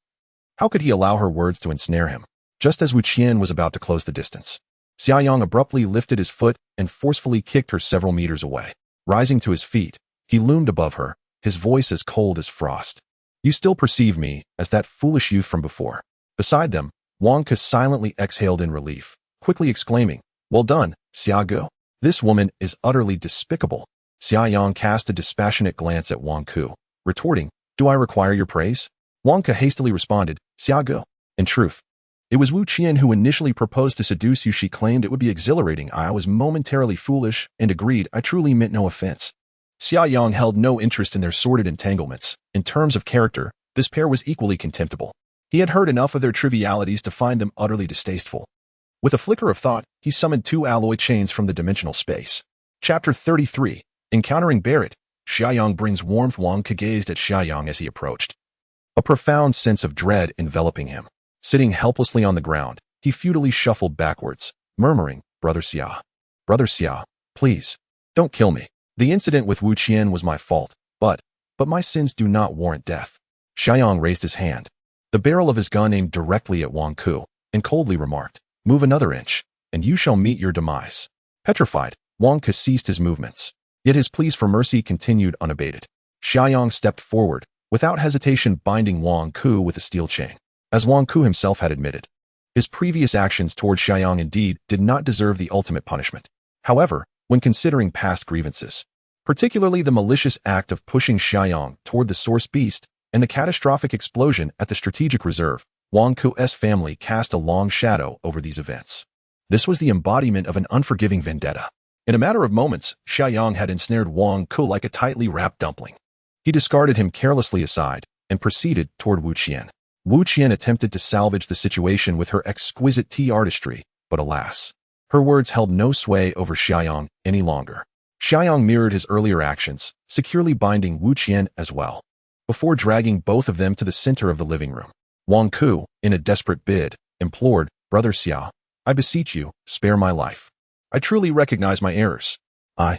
S1: how could he allow her words to ensnare him? Just as Wu Qian was about to close the distance, Xia Yang abruptly lifted his foot and forcefully kicked her several meters away. Rising to his feet, he loomed above her, his voice as cold as frost. You still perceive me as that foolish youth from before. Beside them, Wang Ke silently exhaled in relief, quickly exclaiming, well done, Xia Ge. This woman is utterly despicable. Xia Yang cast a dispassionate glance at Wang Ke, retorting, do I require your praise? Wang Ke hastily responded, Xia Ge. In truth, it was Wu Qian who initially proposed to seduce you. She claimed it would be exhilarating. I was momentarily foolish and agreed. I truly meant no offense. Xia Yang held no interest in their sordid entanglements. In terms of character, this pair was equally contemptible. He had heard enough of their trivialities to find them utterly distasteful. With a flicker of thought, he summoned 2 alloy chains from the dimensional space. Chapter 33. Encountering Barrett. Xia Yang brings warmth. Wang Ke gazed at Xia Yang as he approached, a profound sense of dread enveloping him. Sitting helplessly on the ground, he futilely shuffled backwards, murmuring, Brother Xia, please, don't kill me. The incident with Wu Qian was my fault, but my sins do not warrant death. Xia Yang raised his hand, the barrel of his gun aimed directly at Wang Ke, and coldly remarked, move another inch, and you shall meet your demise. Petrified, Wang Ke ceased his movements, yet his pleas for mercy continued unabated. Xia Yang stepped forward, without hesitation binding Wang Ke with a steel chain. As Wang Ke himself had admitted, his previous actions toward Xia Yang indeed did not deserve the ultimate punishment. However, when considering past grievances, particularly the malicious act of pushing Xia Yang toward the source beast and the catastrophic explosion at the strategic reserve, Wang Ke's family cast a long shadow over these events. This was the embodiment of an unforgiving vendetta. In a matter of moments, Xia Yang had ensnared Wang Ke like a tightly wrapped dumpling. He discarded him carelessly aside and proceeded toward Wu Qian. Wu Qian attempted to salvage the situation with her exquisite tea artistry, but alas, her words held no sway over Xia Yang any longer. Xia Yang mirrored his earlier actions, securely binding Wu Qian as well, before dragging both of them to the center of the living room. Wang Ke, in a desperate bid, implored, Brother Xia, I beseech you, spare my life. I truly recognize my errors. I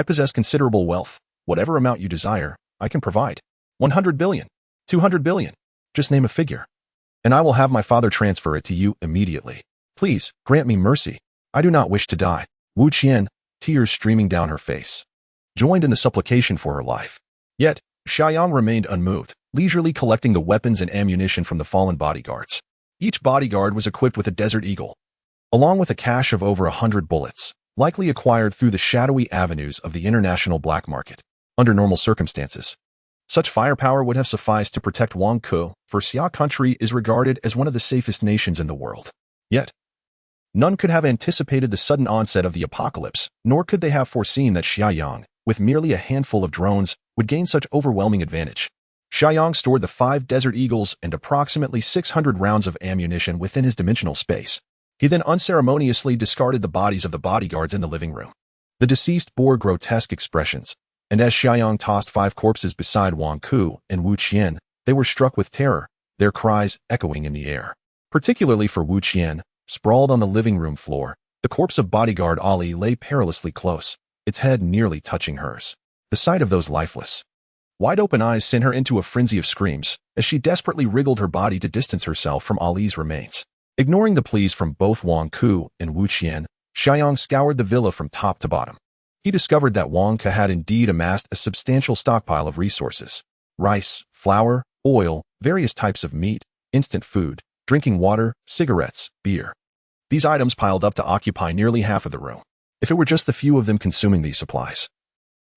S1: possess considerable wealth. Whatever amount you desire, I can provide. 100 billion, 200 billion. Just name a figure, and I will have my father transfer it to you immediately. Please, grant me mercy. I do not wish to die. Wu Qian, tears streaming down her face, joined in the supplication for her life. Yet, Xia Yang remained unmoved, leisurely collecting the weapons and ammunition from the fallen bodyguards. Each bodyguard was equipped with a Desert Eagle, along with a cache of over 100 bullets, likely acquired through the shadowy avenues of the international black market. Under normal circumstances, such firepower would have sufficed to protect Huangke, for Xia country is regarded as one of the safest nations in the world. Yet, none could have anticipated the sudden onset of the apocalypse, nor could they have foreseen that Xia Yang, with merely a handful of drones, would gain such overwhelming advantage. Xia Yang stored the 5 Desert Eagles and approximately 600 rounds of ammunition within his dimensional space. He then unceremoniously discarded the bodies of the bodyguards in the living room. The deceased bore grotesque expressions, and as Xia Yang tossed 5 corpses beside Wang Ku and Wu Qian, they were struck with terror, their cries echoing in the air. Particularly for Wu Qian, sprawled on the living room floor, the corpse of bodyguard Ali lay perilously close, its head nearly touching hers. The sight of those lifeless, wide-open eyes sent her into a frenzy of screams, as she desperately wriggled her body to distance herself from Ali's remains. Ignoring the pleas from both Wang Ku and Wu Qian, Xia Yang scoured the villa from top to bottom. He discovered that Wang Ke had indeed amassed a substantial stockpile of resources: rice, flour, oil, various types of meat, instant food, drinking water, cigarettes, beer. These items piled up to occupy nearly half of the room. If it were just the few of them consuming these supplies,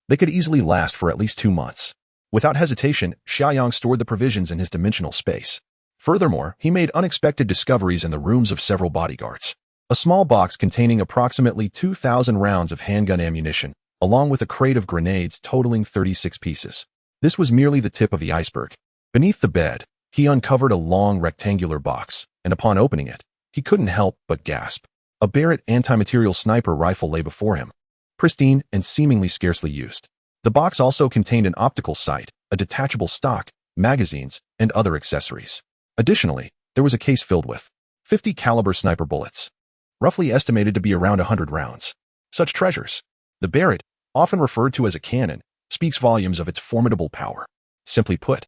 S1: they could easily last for at least 2 months. Without hesitation, Xia Yang stored the provisions in his dimensional space. Furthermore, he made unexpected discoveries in the rooms of several bodyguards. A small box containing approximately 2,000 rounds of handgun ammunition, along with a crate of grenades totaling 36 pieces. This was merely the tip of the iceberg. Beneath the bed, he uncovered a long rectangular box, and upon opening it, he couldn't help but gasp. A Barrett anti-material sniper rifle lay before him, pristine and seemingly scarcely used. The box also contained an optical sight, a detachable stock, magazines, and other accessories. Additionally, there was a case filled with 50 caliber sniper bullets, roughly estimated to be around 100 rounds. Such treasures, the Barrett, often referred to as a cannon, speaks volumes of its formidable power. Simply put,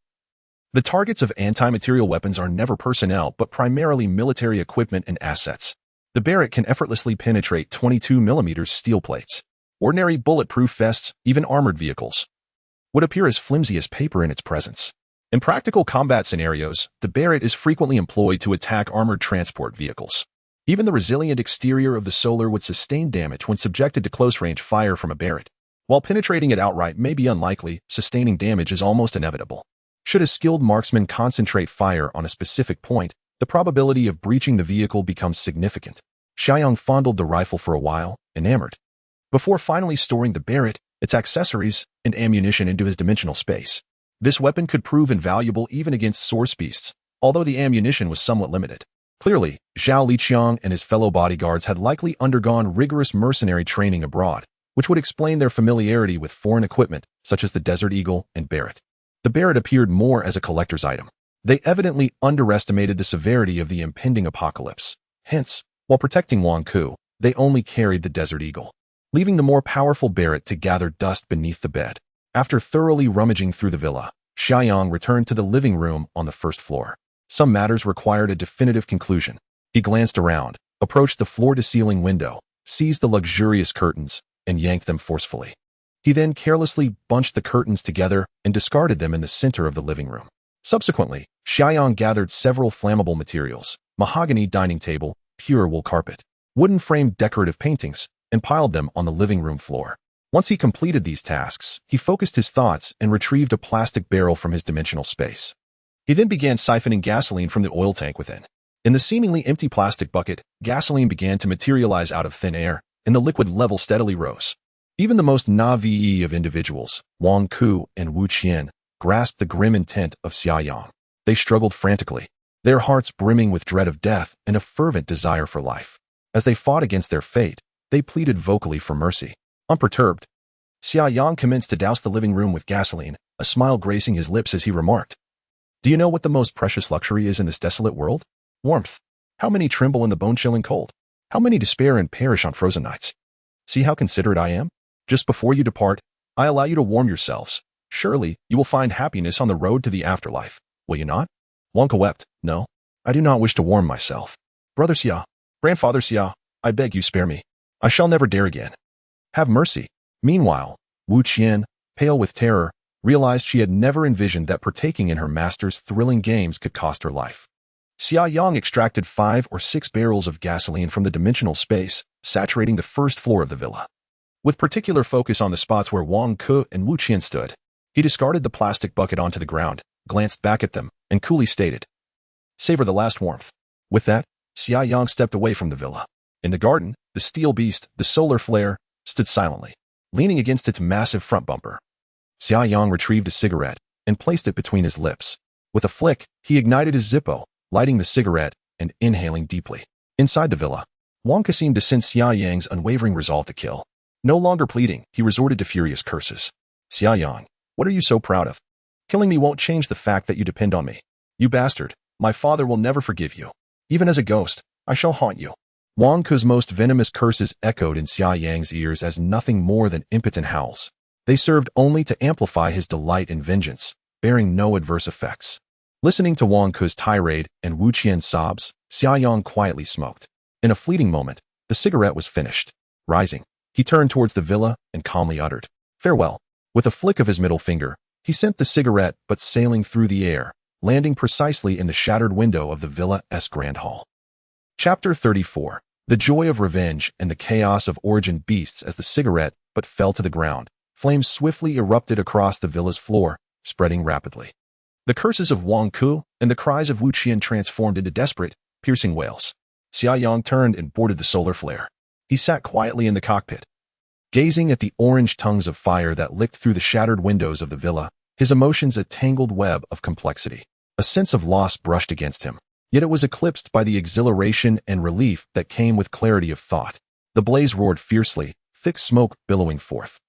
S1: the targets of anti-material weapons are never personnel but primarily military equipment and assets. The Barrett can effortlessly penetrate 22mm steel plates. Ordinary bulletproof vests, even armored vehicles, would appear as flimsy as paper in its presence. In practical combat scenarios, the Barrett is frequently employed to attack armored transport vehicles. Even the resilient exterior of the Solar would sustain damage when subjected to close-range fire from a Barrett. While penetrating it outright may be unlikely, sustaining damage is almost inevitable. Should a skilled marksman concentrate fire on a specific point, the probability of breaching the vehicle becomes significant. Xia Yang fondled the rifle for a while, enamored, before finally storing the Barrett, its accessories, and ammunition into his dimensional space. This weapon could prove invaluable even against source beasts, although the ammunition was somewhat limited. Clearly, Zhao Liqiang and his fellow bodyguards had likely undergone rigorous mercenary training abroad, which would explain their familiarity with foreign equipment, such as the Desert Eagle and Barrett. The Barrett appeared more as a collector's item. They evidently underestimated the severity of the impending apocalypse. Hence, while protecting Wang Ku, they only carried the Desert Eagle, leaving the more powerful Barrett to gather dust beneath the bed. After thoroughly rummaging through the villa, Xia Yang returned to the living room on the first floor. Some matters required a definitive conclusion. He glanced around, approached the floor-to-ceiling window, seized the luxurious curtains, and yanked them forcefully. He then carelessly bunched the curtains together and discarded them in the center of the living room. Subsequently, Xia Yang gathered several flammable materials: mahogany dining table, pure wool carpet, wooden-framed decorative paintings, and piled them on the living room floor. Once he completed these tasks, he focused his thoughts and retrieved a plastic barrel from his dimensional space. He then began siphoning gasoline from the oil tank within. In the seemingly empty plastic bucket, gasoline began to materialize out of thin air, and the liquid level steadily rose. Even the most naive of individuals, Wang Ku and Wu Qian, grasped the grim intent of Xia Yang. They struggled frantically, their hearts brimming with dread of death and a fervent desire for life. As they fought against their fate, they pleaded vocally for mercy. Unperturbed, Xia Yang commenced to douse the living room with gasoline, a smile gracing his lips as he remarked, "Do you know what the most precious luxury is in this desolate world? Warmth. How many tremble in the bone-chilling cold? How many despair and perish on frozen nights? See how considerate I am? Just before you depart, I allow you to warm yourselves. Surely, you will find happiness on the road to the afterlife, will you not?" Wonka wept. "No, I do not wish to warm myself. Brother Xia, Grandfather Xia, I beg you spare me. I shall never dare again. Have mercy. Meanwhile, Wu Qian, pale with terror, realized she had never envisioned that partaking in her master's thrilling games could cost her life. Xia Yang extracted 5 or 6 barrels of gasoline from the dimensional space, saturating the first floor of the villa. With particular focus on the spots where Wang Ke and Wu Qian stood, he discarded the plastic bucket onto the ground, glanced back at them, and coolly stated, "Savor the last warmth." With that, Xia Yang stepped away from the villa. In the garden, the steel beast, the solar flare, stood silently, leaning against its massive front bumper. Xia Yang retrieved a cigarette and placed it between his lips. With a flick, he ignited his Zippo, lighting the cigarette and inhaling deeply. Inside the villa, Wang Ke seemed to sense Xia Yang's unwavering resolve to kill. No longer pleading, he resorted to furious curses. "Xia Yang, what are you so proud of? Killing me won't change the fact that you depend on me. You bastard, my father will never forgive you. Even as a ghost, I shall haunt you." Wang Ke's most venomous curses echoed in Xia Yang's ears as nothing more than impotent howls. They served only to amplify his delight in vengeance, bearing no adverse effects. Listening to Wang Ke's tirade and Wu Qian's sobs, Xia Yang quietly smoked. In a fleeting moment, the cigarette was finished. Rising, he turned towards the villa and calmly uttered, "Farewell." With a flick of his middle finger, he sent the cigarette but sailing through the air, landing precisely in the shattered window of the villa's grand hall. Chapter 34. The joy of revenge and the chaos of origin beasts. As the cigarette but fell to the ground, flames swiftly erupted across the villa's floor, spreading rapidly. The curses of Wang Ke and the cries of Wu Qian transformed into desperate, piercing wails. Xia Yang turned and boarded the solar flare. He sat quietly in the cockpit, gazing at the orange tongues of fire that licked through the shattered windows of the villa, his emotions a tangled web of complexity. A sense of loss brushed against him, yet it was eclipsed by the exhilaration and relief that came with clarity of thought. The blaze roared fiercely, thick smoke billowing forth.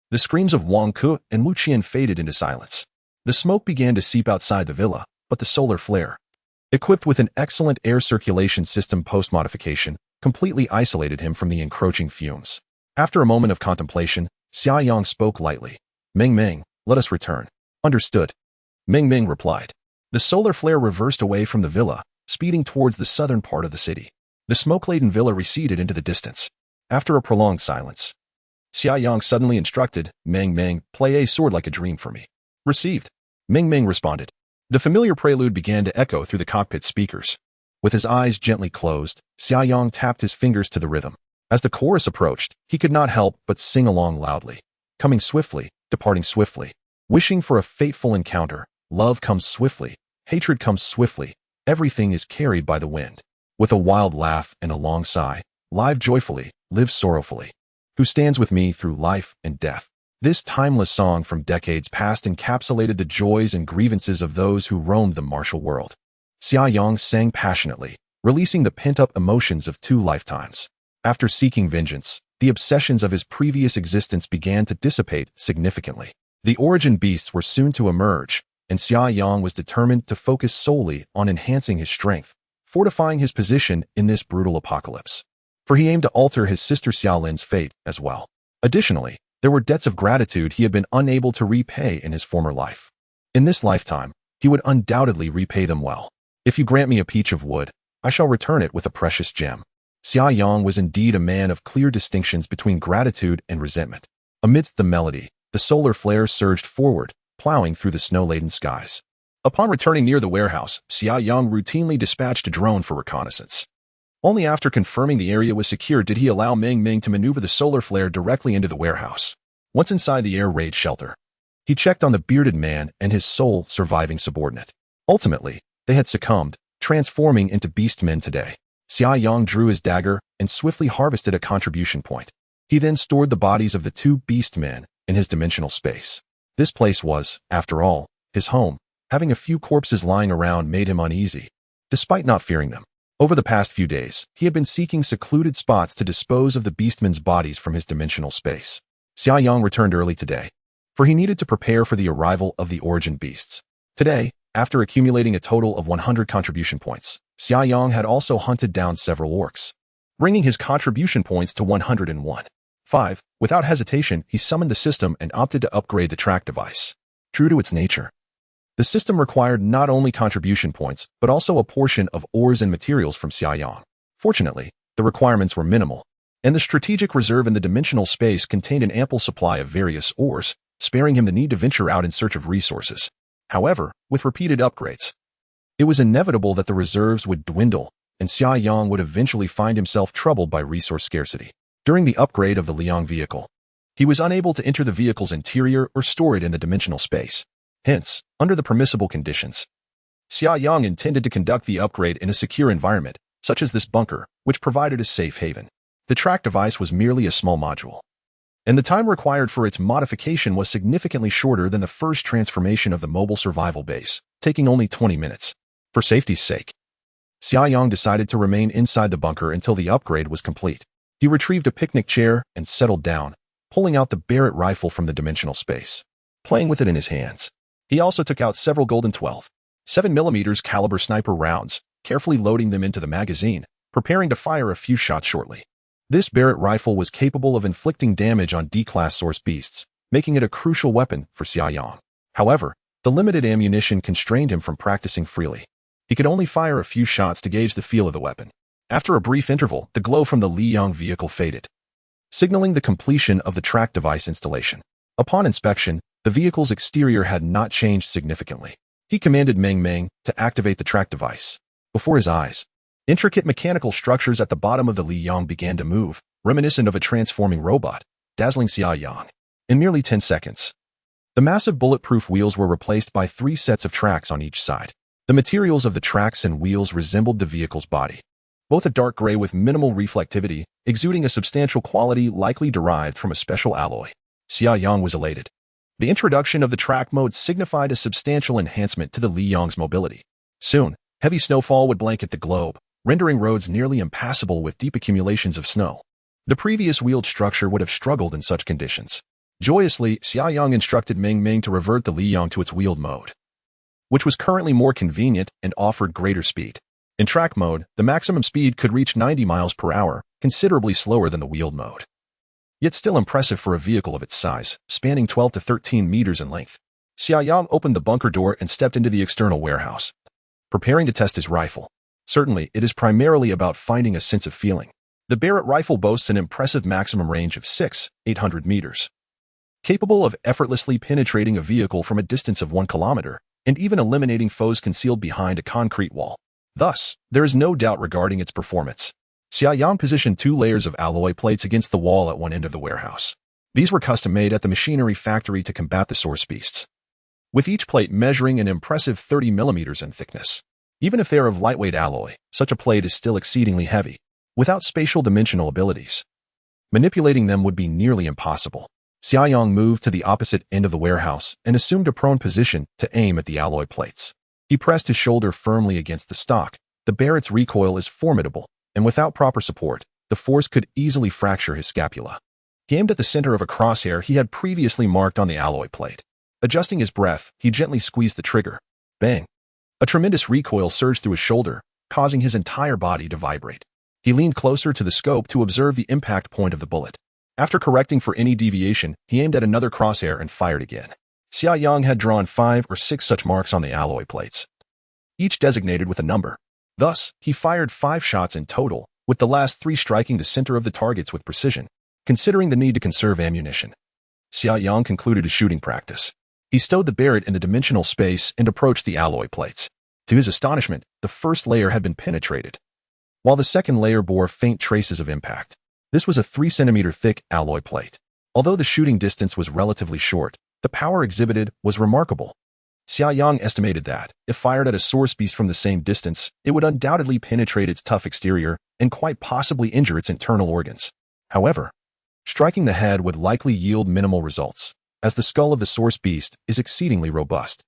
S1: The screams of Wang Ke and Wu Qian faded into silence. The smoke began to seep outside the villa, but the solar flare, equipped with an excellent air circulation system post-modification, completely isolated him from the encroaching fumes. After a moment of contemplation, Xia Yang spoke lightly. "Meng Meng, let us return." "Understood." Meng Meng replied. The solar flare reversed away from the villa, speeding towards the southern part of the city. The smoke-laden villa receded into the distance. After a prolonged silence, Xia Yang suddenly instructed, "Meng Meng, play a sword like a dream for me." "Received." Meng Meng responded. The familiar prelude began to echo through the cockpit speakers. With his eyes gently closed, Xia Yang tapped his fingers to the rhythm. As the chorus approached, he could not help but sing along loudly. Coming swiftly, departing swiftly. Wishing for a fateful encounter, love comes swiftly, hatred comes swiftly, everything is carried by the wind. With a wild laugh and a long sigh, live joyfully, live sorrowfully. Who stands with me through life and death? This timeless song from decades past encapsulated the joys and grievances of those who roamed the martial world. Xia Yang sang passionately, releasing the pent-up emotions of 2 lifetimes. After seeking vengeance, the obsessions of his previous existence began to dissipate significantly. The origin beasts were soon to emerge, and Xia Yang was determined to focus solely on enhancing his strength, fortifying his position in this brutal apocalypse. For he aimed to alter his sister Xiaolin's fate as well. Additionally, there were debts of gratitude he had been unable to repay in his former life. In this lifetime, he would undoubtedly repay them well. "If you grant me a peach of wood, I shall return it with a precious gem." Xia Yang was indeed a man of clear distinctions between gratitude and resentment. Amidst the melody, the solar flare surged forward, plowing through the snow-laden skies. Upon returning near the warehouse, Xia Yang routinely dispatched a drone for reconnaissance. Only after confirming the area was secure did he allow Meng Meng to maneuver the solar flare directly into the warehouse. Once inside the air raid shelter, he checked on the bearded man and his sole surviving subordinate. Ultimately, they had succumbed, transforming into beastmen today. Xia Yang drew his dagger and swiftly harvested a contribution point. He then stored the bodies of the 2 beastmen in his dimensional space. This place was, after all, his home. Having a few corpses lying around made him uneasy, despite not fearing them. Over the past few days, he had been seeking secluded spots to dispose of the beastmen's bodies from his dimensional space. Xia Yang returned early today, for he needed to prepare for the arrival of the origin beasts. Today, after accumulating a total of 100 contribution points, Xia Yang had also hunted down several orcs, bringing his contribution points to 101. 5. Without hesitation, he summoned the system and opted to upgrade the track device. True to its nature, the system required not only contribution points, but also a portion of ores and materials from Xia Yang. Fortunately, The requirements were minimal, and the strategic reserve in the dimensional space contained an ample supply of various ores, sparing him the need to venture out in search of resources. However, with repeated upgrades, it was inevitable that the reserves would dwindle, and Xia Yang would eventually find himself troubled by resource scarcity. During the upgrade of the Liang vehicle, he was unable to enter the vehicle's interior or store it in the dimensional space. Hence, under the permissible conditions, Xia Yang intended to conduct the upgrade in a secure environment, such as this bunker, which provided a safe haven. The track device was merely a small module, and the time required for its modification was significantly shorter than the first transformation of the mobile survival base, taking only 20 minutes. For safety's sake, Xia Yang decided to remain inside the bunker until the upgrade was complete. He retrieved a picnic chair and settled down, pulling out the Barrett rifle from the dimensional space, playing with it in his hands. He also took out several golden 12.7mm caliber sniper rounds, carefully loading them into the magazine, preparing to fire a few shots shortly. This Barrett rifle was capable of inflicting damage on D-class source beasts, making it a crucial weapon for Xia Yang. However, the limited ammunition constrained him from practicing freely. He could only fire a few shots to gauge the feel of the weapon. After a brief interval, the glow from the Liang vehicle faded, signaling the completion of the track device installation. Upon inspection, the vehicle's exterior had not changed significantly. He commanded Meng Meng to activate the track device. Before his eyes, intricate mechanical structures at the bottom of the Liang began to move, reminiscent of a transforming robot, dazzling Xia Yang. In merely 10 seconds, the massive bulletproof wheels were replaced by 3 sets of tracks on each side. The materials of the tracks and wheels resembled the vehicle's body, both a dark gray with minimal reflectivity, exuding a substantial quality likely derived from a special alloy. Xia Yang was elated. The introduction of the track mode signified a substantial enhancement to the Liang's mobility. Soon, heavy snowfall would blanket the globe, rendering roads nearly impassable with deep accumulations of snow. The previous wheeled structure would have struggled in such conditions. Joyously, Xia Yang instructed Meng Meng to revert the Liang to its wheeled mode, which was currently more convenient and offered greater speed. In track mode, the maximum speed could reach 90 miles per hour, considerably slower than the wheeled mode, yet still impressive for a vehicle of its size, spanning 12 to 13 meters in length. Xia Yang opened the bunker door and stepped into the external warehouse, preparing to test his rifle. Certainly, it is primarily about finding a sense of feeling. The Barrett rifle boasts an impressive maximum range of 6,800 meters, capable of effortlessly penetrating a vehicle from a distance of 1 kilometer, and even eliminating foes concealed behind a concrete wall. Thus, there is no doubt regarding its performance. Xia Yang positioned 2 layers of alloy plates against the wall at one end of the warehouse. These were custom-made at the machinery factory to combat the source beasts, with each plate measuring an impressive 30 millimeters in thickness. Even if they are of lightweight alloy, such a plate is still exceedingly heavy. Without spatial dimensional abilities, manipulating them would be nearly impossible. Xia Yang moved to the opposite end of the warehouse and assumed a prone position to aim at the alloy plates. He pressed his shoulder firmly against the stock. The Barrett's recoil is formidable, and without proper support, the force could easily fracture his scapula. He aimed at the center of a crosshair he had previously marked on the alloy plate. Adjusting his breath, he gently squeezed the trigger. Bang! A tremendous recoil surged through his shoulder, causing his entire body to vibrate. He leaned closer to the scope to observe the impact point of the bullet. After correcting for any deviation, he aimed at another crosshair and fired again. Xia Yang had drawn 5 or 6 such marks on the alloy plates, each designated with a number. Thus, he fired 5 shots in total, with the last 3 striking the center of the targets with precision. Considering the need to conserve ammunition, Xia Yang concluded his shooting practice. He stowed the Barrett in the dimensional space and approached the alloy plates. To his astonishment, the first layer had been penetrated, while the second layer bore faint traces of impact. This was a 3-centimeter thick alloy plate. Although the shooting distance was relatively short, the power exhibited was remarkable. Xia Yang estimated that, if fired at a source beast from the same distance, it would undoubtedly penetrate its tough exterior and quite possibly injure its internal organs. However, striking the head would likely yield minimal results, as the skull of the source beast is exceedingly robust.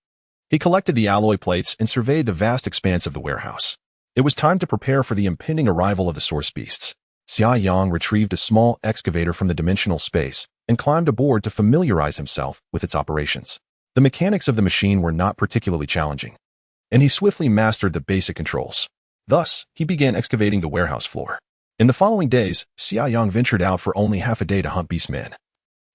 S1: He collected the alloy plates and surveyed the vast expanse of the warehouse. It was time to prepare for the impending arrival of the source beasts. Xia Yang retrieved a small excavator from the dimensional space and climbed aboard to familiarize himself with its operations. The mechanics of the machine were not particularly challenging, and he swiftly mastered the basic controls. Thus, he began excavating the warehouse floor. In the following days, Xia Yang ventured out for only half a day to hunt beastmen,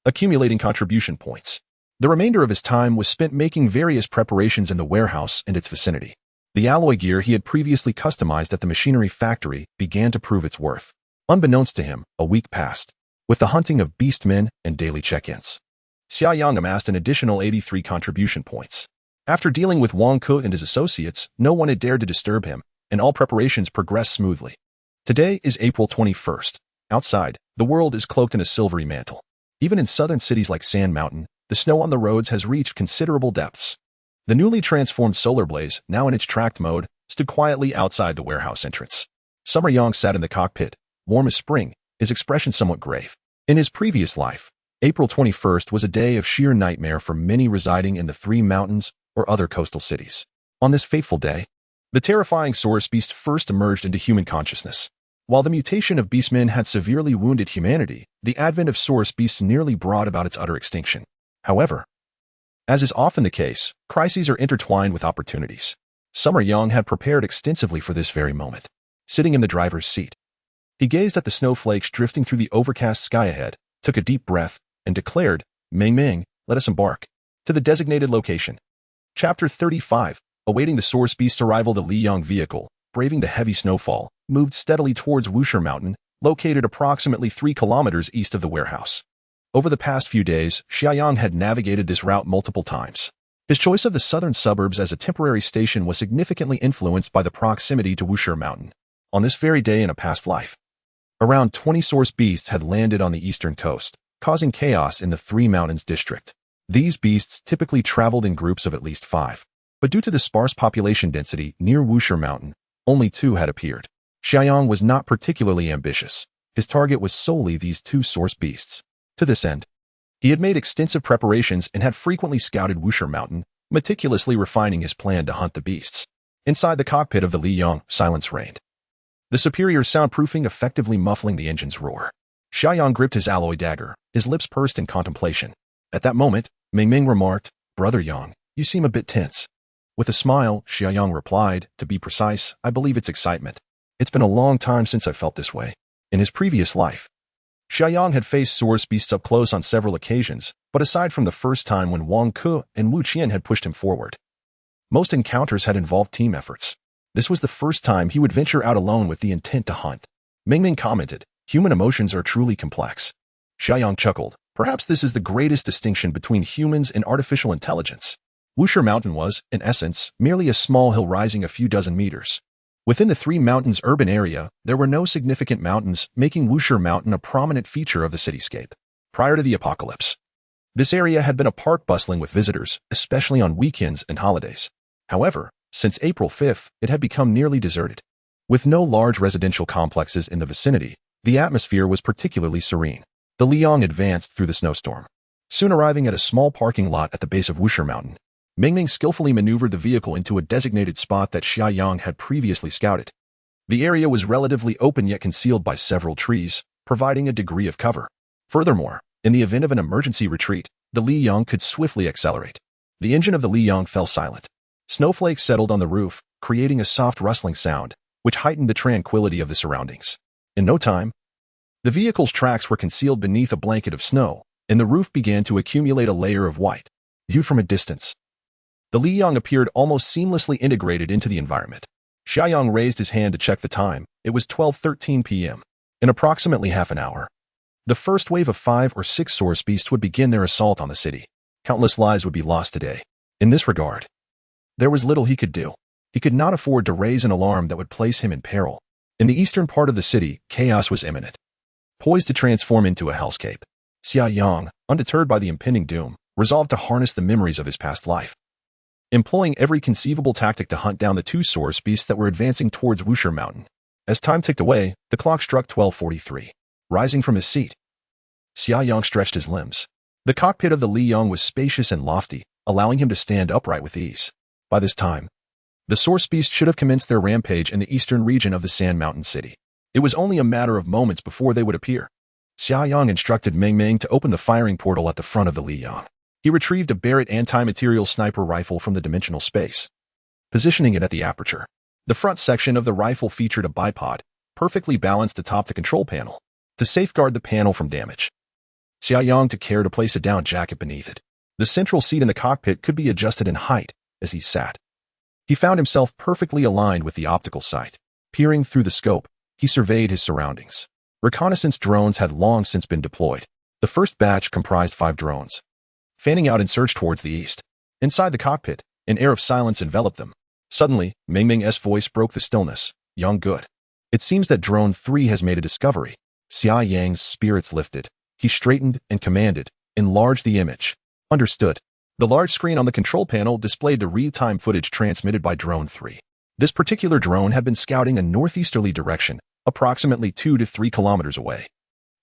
S1: accumulating contribution points. The remainder of his time was spent making various preparations in the warehouse and its vicinity. The alloy gear he had previously customized at the machinery factory began to prove its worth. Unbeknownst to him, a week passed, with the hunting of beastmen and daily check-ins. Xia Yang amassed an additional 83 contribution points. After dealing with Wang Ke and his associates, no one had dared to disturb him, and all preparations progressed smoothly. Today is April 21st. Outside, the world is cloaked in a silvery mantle. Even in southern cities like Sand Mountain, the snow on the roads has reached considerable depths. The newly transformed solar blaze, now in its tracked mode, stood quietly outside the warehouse entrance. Summer Yang sat in the cockpit, warm as spring, his expression somewhat grave. In his previous life, April 21st was a day of sheer nightmare for many residing in the Three Mountains or other coastal cities. On this fateful day, the terrifying Saurus beast first emerged into human consciousness. While the mutation of beastmen had severely wounded humanity, the advent of Saurus beasts nearly brought about its utter extinction. However, as is often the case, crises are intertwined with opportunities. Summer Yang had prepared extensively for this very moment. Sitting in the driver's seat, he gazed at the snowflakes drifting through the overcast sky ahead, took a deep breath, and declared, "Ming Ming, let us embark." To the designated location. Chapter 35. Awaiting the Saurus beast's arrival, the Yang vehicle, braving the heavy snowfall, moved steadily towards Wusher Mountain, located approximately 3 kilometers east of the warehouse. Over the past few days, Xia Yang had navigated this route multiple times. His choice of the southern suburbs as a temporary station was significantly influenced by the proximity to Wusher Mountain. On this very day in a past life, around 20 Saurus beasts had landed on the eastern coast, causing chaos in the Three Mountains district. These beasts typically traveled in groups of at least 5. But due to the sparse population density near Wusher Mountain, only 2 had appeared. Xia Yang was not particularly ambitious. His target was solely these 2 Saurus beasts. To this end, he had made extensive preparations and had frequently scouted Wusher Mountain, meticulously refining his plan to hunt the beasts. Inside the cockpit of the Yang, silence reigned. The superior soundproofing effectively muffling the engine's roar. Xia Yang gripped his alloy dagger, his lips pursed in contemplation. At that moment, Ming Ming remarked, "Brother Yang, you seem a bit tense." With a smile, Xia Yang replied, "To be precise, I believe it's excitement. It's been a long time since I felt this way." In his previous life, Xia Yang had faced Saurus beasts up close on several occasions, but aside from the first time when Wang Ke and Wu Qian had pushed him forward, most encounters had involved team efforts. This was the first time he would venture out alone with the intent to hunt. Ming Ming commented, "Human emotions are truly complex." Xia Yang chuckled, "Perhaps this is the greatest distinction between humans and artificial intelligence." Wusher Mountain was, in essence, merely a small hill rising a few dozen meters. Within the Three Mountains urban area, there were no significant mountains, making Wusher Mountain a prominent feature of the cityscape. Prior to the apocalypse, this area had been a park bustling with visitors, especially on weekends and holidays. However, since April 5th, it had become nearly deserted. With no large residential complexes in the vicinity, the atmosphere was particularly serene. The Yang advanced through the snowstorm. Soon arriving at a small parking lot at the base of Wusher Mountain, Ming Ming skillfully maneuvered the vehicle into a designated spot that Xia Yang had previously scouted. The area was relatively open yet concealed by several trees, providing a degree of cover. Furthermore, in the event of an emergency retreat, the Yang could swiftly accelerate. The engine of the Yang fell silent. Snowflakes settled on the roof, creating a soft rustling sound, which heightened the tranquility of the surroundings. In no time, the vehicle's tracks were concealed beneath a blanket of snow, and the roof began to accumulate a layer of white. Viewed from a distance, the Yang appeared almost seamlessly integrated into the environment. Xia Yang raised his hand to check the time. It was 12:13 p.m. In approximately half an hour, the first wave of 5 or 6 Saurus beasts would begin their assault on the city. Countless lives would be lost today. In this regard, there was little he could do. He could not afford to raise an alarm that would place him in peril. In the eastern part of the city, chaos was imminent, poised to transform into a hellscape. Xia Yang, undeterred by the impending doom, resolved to harness the memories of his past life. Employing every conceivable tactic to hunt down the 2 Saurus beasts that were advancing towards Wusher Mountain. As time ticked away, the clock struck 12:43. Rising from his seat, Xia Yang stretched his limbs. The cockpit of the Yang was spacious and lofty, allowing him to stand upright with ease. By this time, the Saurus beasts should have commenced their rampage in the eastern region of the Sand Mountain City. It was only a matter of moments before they would appear. Xia Yang instructed Ming Ming to open the firing portal at the front of the Yang. He retrieved a Barrett anti-material sniper rifle from the dimensional space, positioning it at the aperture. The front section of the rifle featured a bipod, perfectly balanced atop the control panel, to safeguard the panel from damage. Xia Yang took care to place a down jacket beneath it. The central seat in the cockpit could be adjusted in height as he sat. He found himself perfectly aligned with the optical sight. Peering through the scope, he surveyed his surroundings. Reconnaissance drones had long since been deployed. The first batch comprised 5 drones, fanning out in search towards the east. Inside the cockpit, an air of silence enveloped them. Suddenly, Ming Ming's voice broke the stillness. "Young good. It seems that Drone 3 has made a discovery." Xia Yang's spirits lifted. He straightened and commanded, "Enlarge the image." "Understood." The large screen on the control panel displayed the real-time footage transmitted by Drone 3. This particular drone had been scouting a northeasterly direction, approximately 2 to 3 kilometers away,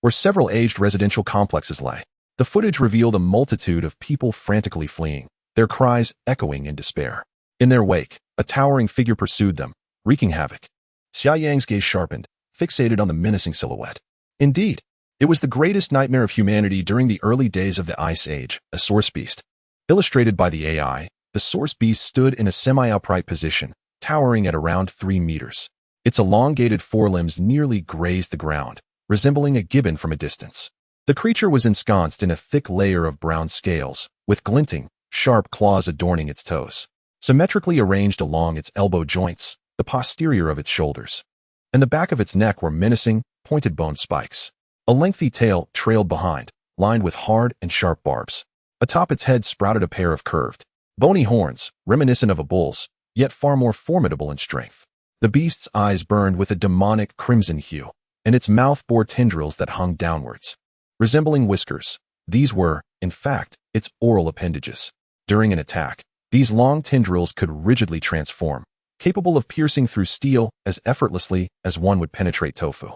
S1: where several aged residential complexes lay. The footage revealed a multitude of people frantically fleeing, their cries echoing in despair. In their wake, a towering figure pursued them, wreaking havoc. Xia Yang's gaze sharpened, fixated on the menacing silhouette. Indeed, it was the greatest nightmare of humanity during the early days of the Ice Age, a source beast. Illustrated by the AI, the source beast stood in a semi-upright position, towering at around 3 meters. Its elongated forelimbs nearly grazed the ground, resembling a gibbon from a distance. The creature was ensconced in a thick layer of brown scales, with glinting, sharp claws adorning its toes, symmetrically arranged along its elbow joints, the posterior of its shoulders, and the back of its neck were menacing, pointed bone spikes. A lengthy tail trailed behind, lined with hard and sharp barbs. Atop its head sprouted a pair of curved, bony horns, reminiscent of a bull's, yet far more formidable in strength. The beast's eyes burned with a demonic crimson hue, and its mouth bore tendrils that hung downwards, resembling whiskers. These were, in fact, its oral appendages. During an attack, these long tendrils could rigidly transform, capable of piercing through steel as effortlessly as one would penetrate tofu.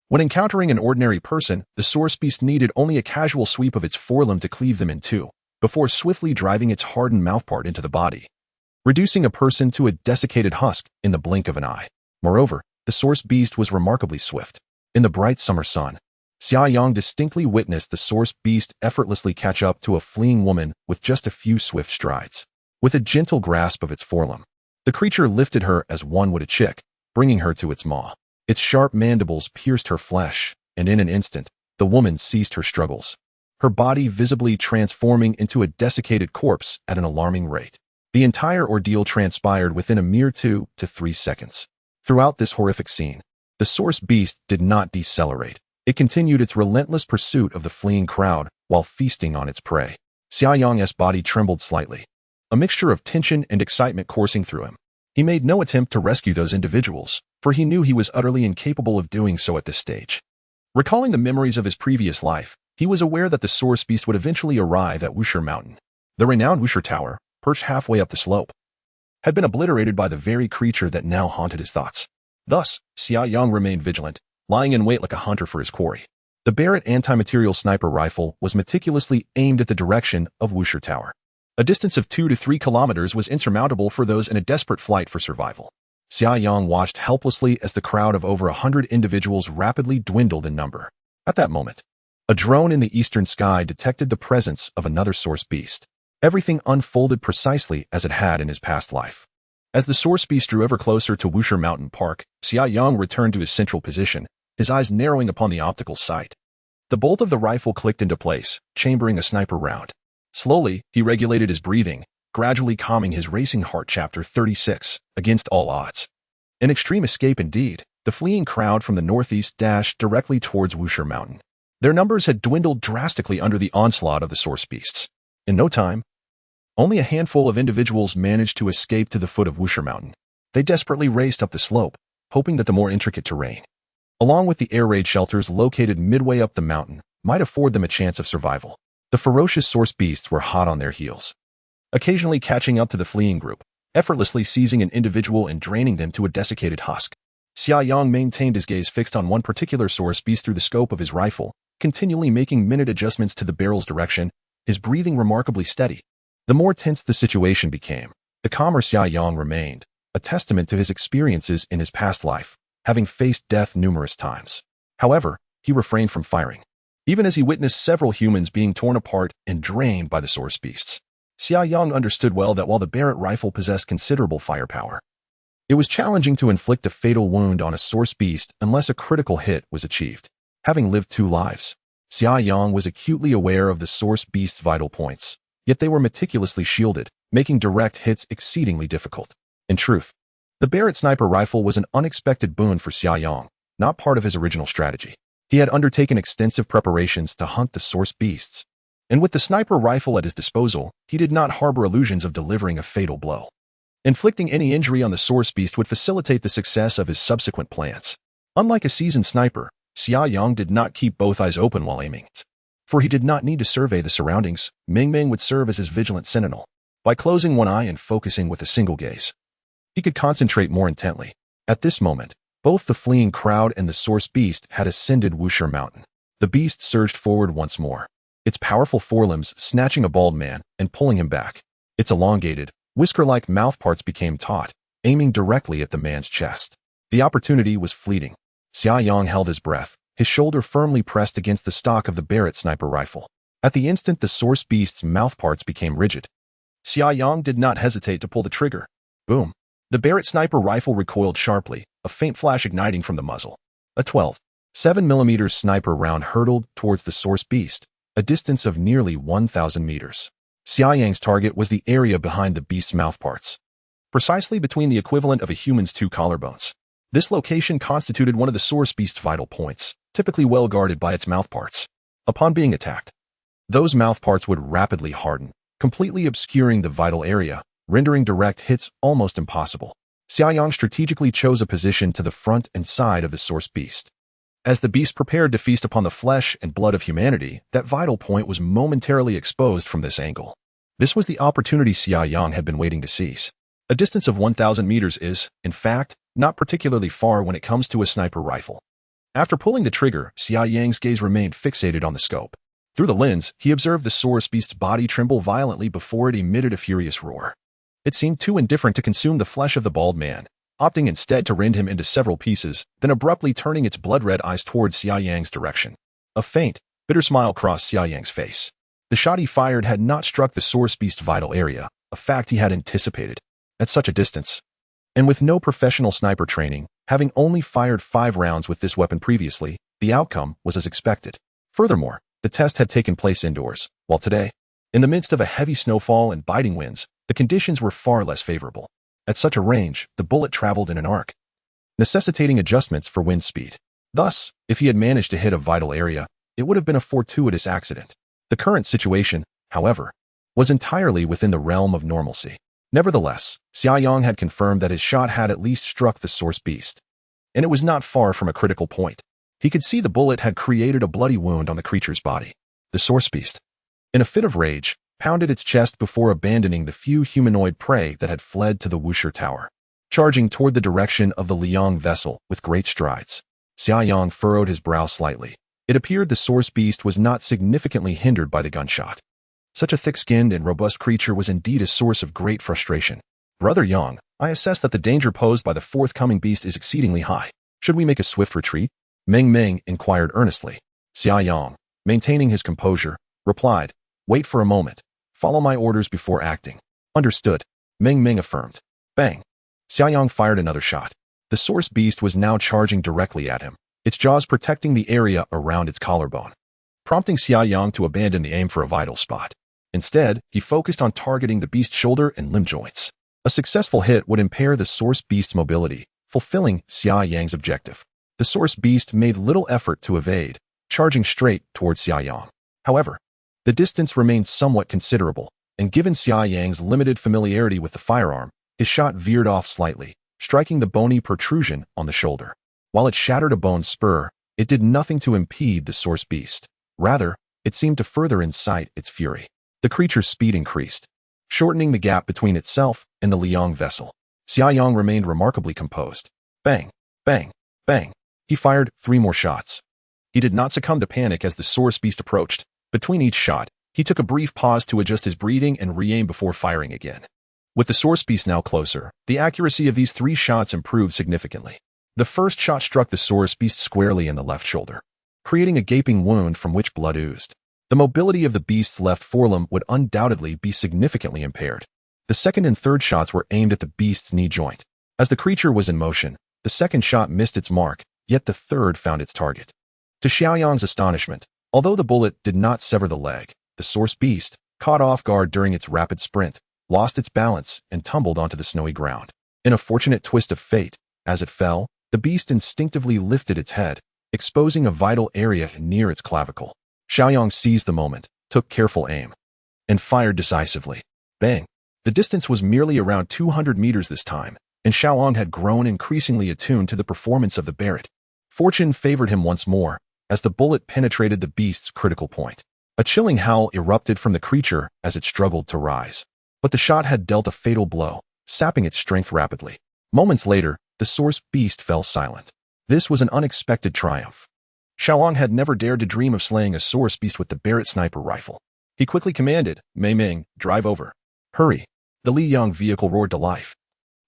S1: When encountering an ordinary person, the source beast needed only a casual sweep of its forelimb to cleave them in two, before swiftly driving its hardened mouthpart into the body, reducing a person to a desiccated husk in the blink of an eye. Moreover, the source beast was remarkably swift. In the bright summer sun, Xia Yang distinctly witnessed the source beast effortlessly catch up to a fleeing woman with just a few swift strides. With a gentle grasp of its forelimb, the creature lifted her as one would a chick, bringing her to its maw. Its sharp mandibles pierced her flesh, and in an instant, the woman ceased her struggles, her body visibly transforming into a desiccated corpse at an alarming rate. The entire ordeal transpired within a mere 2 to 3 seconds. Throughout this horrific scene, the source beast did not decelerate. It continued its relentless pursuit of the fleeing crowd while feasting on its prey. Xia Yang's body trembled slightly, a mixture of tension and excitement coursing through him. He made no attempt to rescue those individuals, for he knew he was utterly incapable of doing so at this stage. Recalling the memories of his previous life, he was aware that the source beast would eventually arrive at Wusher Mountain. The renowned Wusher Tower, perched halfway up the slope, had been obliterated by the very creature that now haunted his thoughts. Thus, Xia Yang remained vigilant, lying in wait like a hunter for his quarry. The Barrett anti-material sniper rifle was meticulously aimed at the direction of Wusher Tower. A distance of 2 to 3 kilometers was insurmountable for those in a desperate flight for survival. Xia Yang watched helplessly as the crowd of over 100 individuals rapidly dwindled in number. At that moment, a drone in the eastern sky detected the presence of another source beast. Everything unfolded precisely as it had in his past life. As the source beast drew ever closer to Wusher Mountain Park, Xia Yang returned to his central position, his eyes narrowing upon the optical sight. The bolt of the rifle clicked into place, chambering a sniper round. Slowly, he regulated his breathing, gradually calming his racing heart. Chapter 36, Against All Odds. An extreme escape indeed. The fleeing crowd from the northeast dashed directly towards Wusher Mountain. Their numbers had dwindled drastically under the onslaught of the source beasts. In no time, only a handful of individuals managed to escape to the foot of Wusher Mountain. They desperately raced up the slope, hoping that the more intricate terrain, along with the air raid shelters located midway up the mountain, might afford them a chance of survival. The ferocious source beasts were hot on their heels, occasionally catching up to the fleeing group, effortlessly seizing an individual and draining them to a desiccated husk. Xia Yang maintained his gaze fixed on one particular source beast through the scope of his rifle, continually making minute adjustments to the barrel's direction, his breathing remarkably steady. The more tense the situation became, the calmer Xia Yang remained, a testament to his experiences in his past life, having faced death numerous times. However, he refrained from firing, even as he witnessed several humans being torn apart and drained by the source beasts. Xia Yang understood well that while the Barrett rifle possessed considerable firepower, it was challenging to inflict a fatal wound on a source beast unless a critical hit was achieved. Having lived 2 lives, Xia Yang was acutely aware of the source beast's vital points, yet they were meticulously shielded, making direct hits exceedingly difficult. In truth, the Barrett sniper rifle was an unexpected boon for Xia Yang, not part of his original strategy. He had undertaken extensive preparations to hunt the source beasts, and with the sniper rifle at his disposal, he did not harbor illusions of delivering a fatal blow. Inflicting any injury on the source beast would facilitate the success of his subsequent plans. Unlike a seasoned sniper, Xia Yang did not keep both eyes open while aiming, for he did not need to survey the surroundings. Ming Ming would serve as his vigilant sentinel. By closing one eye and focusing with a single gaze, he could concentrate more intently. At this moment, both the fleeing crowd and the source beast had ascended Wuxia Mountain. The beast surged forward once more, its powerful forelimbs snatching a bald man and pulling him back. Its elongated, whisker-like mouthparts became taut, aiming directly at the man's chest. The opportunity was fleeting. Xia Yang held his breath, his shoulder firmly pressed against the stock of the Barrett sniper rifle. At the instant the source beast's mouthparts became rigid, Xia Yang did not hesitate to pull the trigger. Boom! The Barrett sniper rifle recoiled sharply, a faint flash igniting from the muzzle. A 12.7mm sniper round hurtled towards the source beast, a distance of nearly 1,000 meters. Xia Yang's target was the area behind the beast's mouthparts, precisely between the equivalent of a human's two collarbones. This location constituted one of the source beast's vital points, typically well guarded by its mouthparts. Upon being attacked, those mouthparts would rapidly harden, completely obscuring the vital area, rendering direct hits almost impossible. Xia Yang strategically chose a position to the front and side of the source beast. As the beast prepared to feast upon the flesh and blood of humanity, that vital point was momentarily exposed from this angle. This was the opportunity Xia Yang had been waiting to seize. A distance of 1,000 meters is, in fact, not particularly far when it comes to a sniper rifle. After pulling the trigger, Xia Yang's gaze remained fixated on the scope. Through the lens, he observed the source beast's body tremble violently before it emitted a furious roar. It seemed too indifferent to consume the flesh of the bald man, opting instead to rend him into several pieces, then abruptly turning its blood-red eyes towards Xia Yang's direction. A faint, bitter smile crossed Xia Yang's face. The shot he fired had not struck the source beast's vital area, a fact he had anticipated. At such a distance, and with no professional sniper training, having only fired 5 rounds with this weapon previously, the outcome was as expected. Furthermore, the test had taken place indoors, while today, in the midst of a heavy snowfall and biting winds, the conditions were far less favorable. At such a range, the bullet traveled in an arc, necessitating adjustments for wind speed. Thus, if he had managed to hit a vital area, it would have been a fortuitous accident. The current situation, however, was entirely within the realm of normalcy. Nevertheless, Xia Yang had confirmed that his shot had at least struck the source beast, and it was not far from a critical point. He could see the bullet had created a bloody wound on the creature's body. The source beast, in a fit of rage, pounded its chest before abandoning the few humanoid prey that had fled to the Wuxia Tower, charging toward the direction of the Liang vessel with great strides. Xia Yang furrowed his brow slightly. It appeared the source beast was not significantly hindered by the gunshot. Such a thick-skinned and robust creature was indeed a source of great frustration. Brother Yang, I assess that the danger posed by the forthcoming beast is exceedingly high. Should we make a swift retreat? Ming Ming inquired earnestly. Xia Yang, maintaining his composure, replied, Wait for a moment. Follow my orders before acting. Understood. Ming Ming affirmed. Bang. Xia Yang fired another shot. The source beast was now charging directly at him, its jaws protecting the area around its collarbone, prompting Xia Yang to abandon the aim for a vital spot. Instead, he focused on targeting the beast's shoulder and limb joints. A successful hit would impair the source beast's mobility, fulfilling Xia Yang's objective. The source beast made little effort to evade, charging straight towards Xia Yang. However, the distance remained somewhat considerable, and given Xia Yang's limited familiarity with the firearm, his shot veered off slightly, striking the bony protrusion on the shoulder. While it shattered a bone spur, it did nothing to impede the source beast. Rather, it seemed to further incite its fury. The creature's speed increased, shortening the gap between itself and the Liang vessel. Xia Yang remained remarkably composed. Bang, bang, bang. He fired 3 more shots. He did not succumb to panic as the source beast approached. Between each shot, he took a brief pause to adjust his breathing and re-aim before firing again. With the source beast now closer, the accuracy of these 3 shots improved significantly. The first shot struck the source beast squarely in the left shoulder, creating a gaping wound from which blood oozed. The mobility of the beast's left forelimb would undoubtedly be significantly impaired. The second and third shots were aimed at the beast's knee joint. As the creature was in motion, the second shot missed its mark, yet the third found its target. To Xia Yang's astonishment, although the bullet did not sever the leg, the source beast, caught off guard during its rapid sprint, lost its balance and tumbled onto the snowy ground. In a fortunate twist of fate, as it fell, the beast instinctively lifted its head, exposing a vital area near its clavicle. Xia Yang seized the moment, took careful aim, and fired decisively. Bang! The distance was merely around 200 meters this time, and Xia Yang had grown increasingly attuned to the performance of the Barret. Fortune favored him once more, as the bullet penetrated the beast's critical point. A chilling howl erupted from the creature as it struggled to rise. But the shot had dealt a fatal blow, sapping its strength rapidly. Moments later, the source beast fell silent. This was an unexpected triumph. Xia Yang had never dared to dream of slaying a source beast with the Barret sniper rifle. He quickly commanded, "Mei Ming, drive over." "Hurry." The Li Yang vehicle roared to life,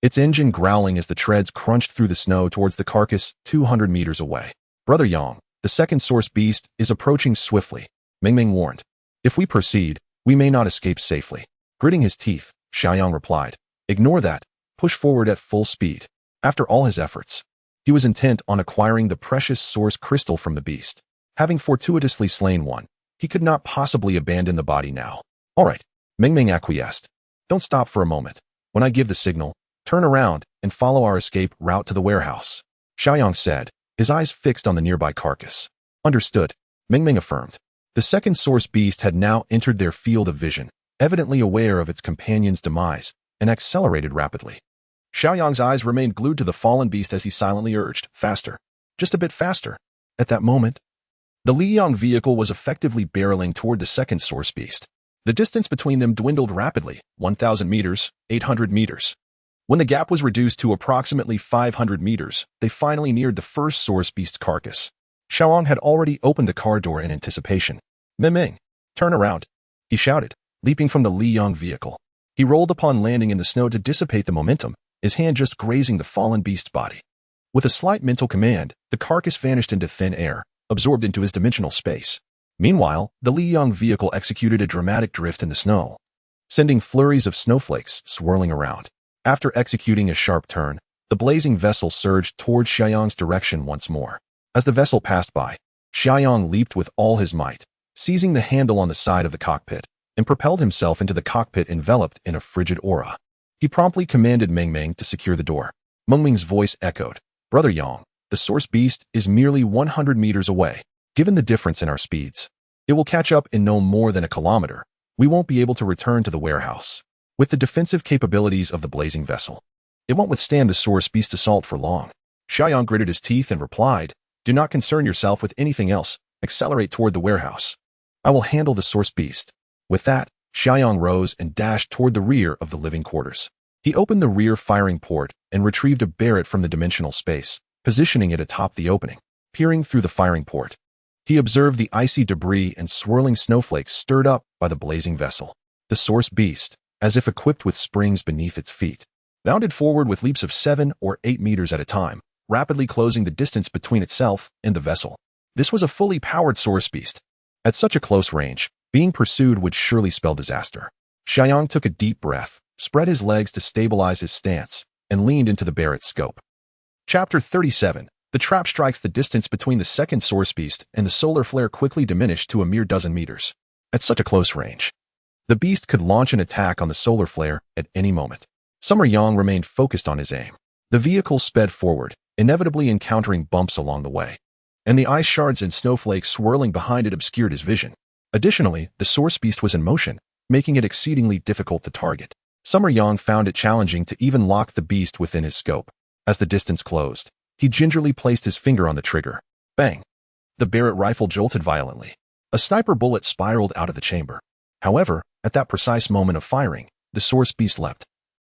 S1: its engine growling as the treads crunched through the snow towards the carcass 200 meters away. "Brother Yang, the second source beast is approaching swiftly," Ming Ming warned. "If we proceed, we may not escape safely." Gritting his teeth, Xia Yang replied, "Ignore that. Push forward at full speed." After all his efforts, he was intent on acquiring the precious source crystal from the beast. Having fortuitously slain one, he could not possibly abandon the body now. "All right," Ming Ming acquiesced. "Don't stop for a moment. When I give the signal, turn around and follow our escape route to the warehouse," Xia Yang said, his eyes fixed on the nearby carcass. "Understood," Ming Ming affirmed. The second source beast had now entered their field of vision, evidently aware of its companion's demise, and accelerated rapidly. Xia Yang's eyes remained glued to the fallen beast as he silently urged, "Faster. Just a bit faster." At that moment, the Li Yang vehicle was effectively barreling toward the second source beast. The distance between them dwindled rapidly, 1,000 meters, 800 meters. When the gap was reduced to approximately 500 meters, they finally neared the first source beast's carcass. Xia Yang had already opened the car door in anticipation. "Mei Ming, turn around," he shouted, leaping from the Li Yang vehicle. He rolled upon landing in the snow to dissipate the momentum, his hand just grazing the fallen beast's body. With a slight mental command, the carcass vanished into thin air, absorbed into his dimensional space. Meanwhile, the Li Yang vehicle executed a dramatic drift in the snow, sending flurries of snowflakes swirling around. After executing a sharp turn, the blazing vessel surged toward Xia Yang's direction once more. As the vessel passed by, Xia Yang leaped with all his might, seizing the handle on the side of the cockpit, and propelled himself into the cockpit enveloped in a frigid aura. He promptly commanded Ming Ming to secure the door. Ming Ming's voice echoed, "Brother Yang, the source beast is merely 100 meters away. Given the difference in our speeds, it will catch up in no more than a kilometer. We won't be able to return to the warehouse. With the defensive capabilities of the blazing vessel, it won't withstand the source beast's assault for long." Xia Yang gritted his teeth and replied, "Do not concern yourself with anything else. Accelerate toward the warehouse. I will handle the source beast." With that, Xia Yang rose and dashed toward the rear of the living quarters. He opened the rear firing port and retrieved a Barret from the dimensional space, positioning it atop the opening. Peering through the firing port, he observed the icy debris and swirling snowflakes stirred up by the blazing vessel. The source beast, as if equipped with springs beneath its feet, bounded forward with leaps of 7 or 8 meters at a time, rapidly closing the distance between itself and the vessel. This was a fully powered source beast. At such a close range, being pursued would surely spell disaster. Xia Yang took a deep breath, spread his legs to stabilize his stance, and leaned into the Barret's scope. Chapter 37. The trap strikes. The distance between the second source beast and the solar flare quickly diminished to a mere dozen meters. At such a close range, the beast could launch an attack on the solar flare at any moment. Summer Yang remained focused on his aim. The vehicle sped forward, inevitably encountering bumps along the way, and the ice shards and snowflakes swirling behind it obscured his vision. Additionally, the source beast was in motion, making it exceedingly difficult to target. Summer Yang found it challenging to even lock the beast within his scope. As the distance closed, he gingerly placed his finger on the trigger. Bang! The Barret rifle jolted violently. A sniper bullet spiraled out of the chamber. However, at that precise moment of firing, the source beast leapt,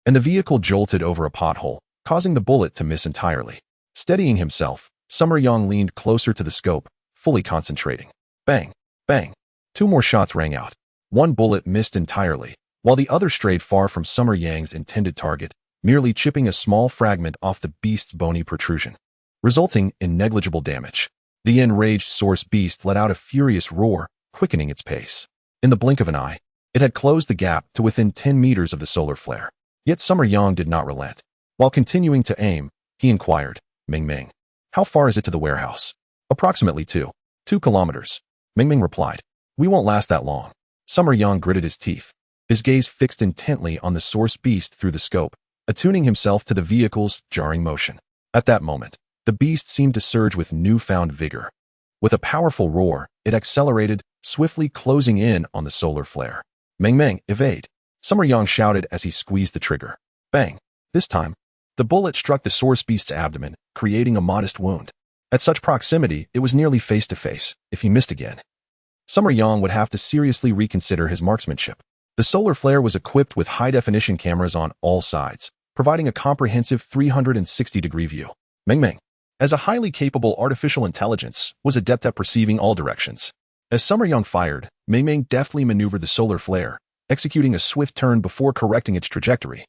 S1: and the vehicle jolted over a pothole, causing the bullet to miss entirely. Steadying himself, Summer Yang leaned closer to the scope, fully concentrating. Bang! Bang! 2 more shots rang out. One bullet missed entirely, while the other strayed far from Summer Yang's intended target, merely chipping a small fragment off the beast's bony protrusion, resulting in negligible damage. The enraged source beast let out a furious roar, quickening its pace. In the blink of an eye, it had closed the gap to within 10 meters of the solar flare. Yet Summer Yang did not relent. While continuing to aim, he inquired, "Ming Ming, how far is it to the warehouse?" "Approximately 2 kilometers," Ming Ming replied. "We won't last that long." Summer Yang gritted his teeth, his gaze fixed intently on the source beast through the scope, attuning himself to the vehicle's jarring motion. At that moment, The beast seemed to surge with newfound vigor. With a powerful roar, it accelerated, swiftly closing in on the solar flare. "Meng Meng, evade!" Summer Yang shouted as he squeezed the trigger. Bang! This time, the bullet struck the source beast's abdomen, creating a modest wound. At such proximity, it was nearly face-to-face. If he missed again, Summer Yang would have to seriously reconsider his marksmanship. The solar flare was equipped with high-definition cameras on all sides, providing a comprehensive 360-degree view. Meng Meng, as a highly capable artificial intelligence, was adept at perceiving all directions. As Summer Yang fired, Meng Meng deftly maneuvered the solar flare, executing a swift turn before correcting its trajectory,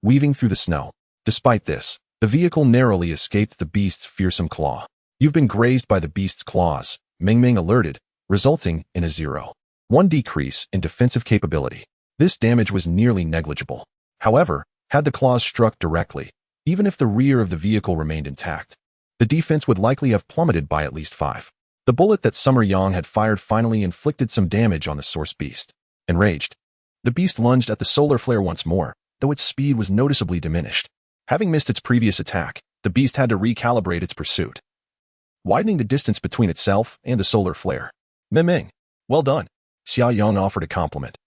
S1: weaving through the snow. Despite this, the vehicle narrowly escaped the beast's fearsome claw. "You've been grazed by the beast's claws," Meng Meng alerted, resulting in a 0.1 decrease in defensive capability. This damage was nearly negligible. However, had the claws struck directly, even if the rear of the vehicle remained intact, the defense would likely have plummeted by at least 5. The bullet that Summer Yang had fired finally inflicted some damage on the source beast. Enraged, the beast lunged at the solar flare once more, though its speed was noticeably diminished. Having missed its previous attack, the beast had to recalibrate its pursuit, widening the distance between itself and the solar flare. "Meng Meng, well done," Xia Yang offered a compliment,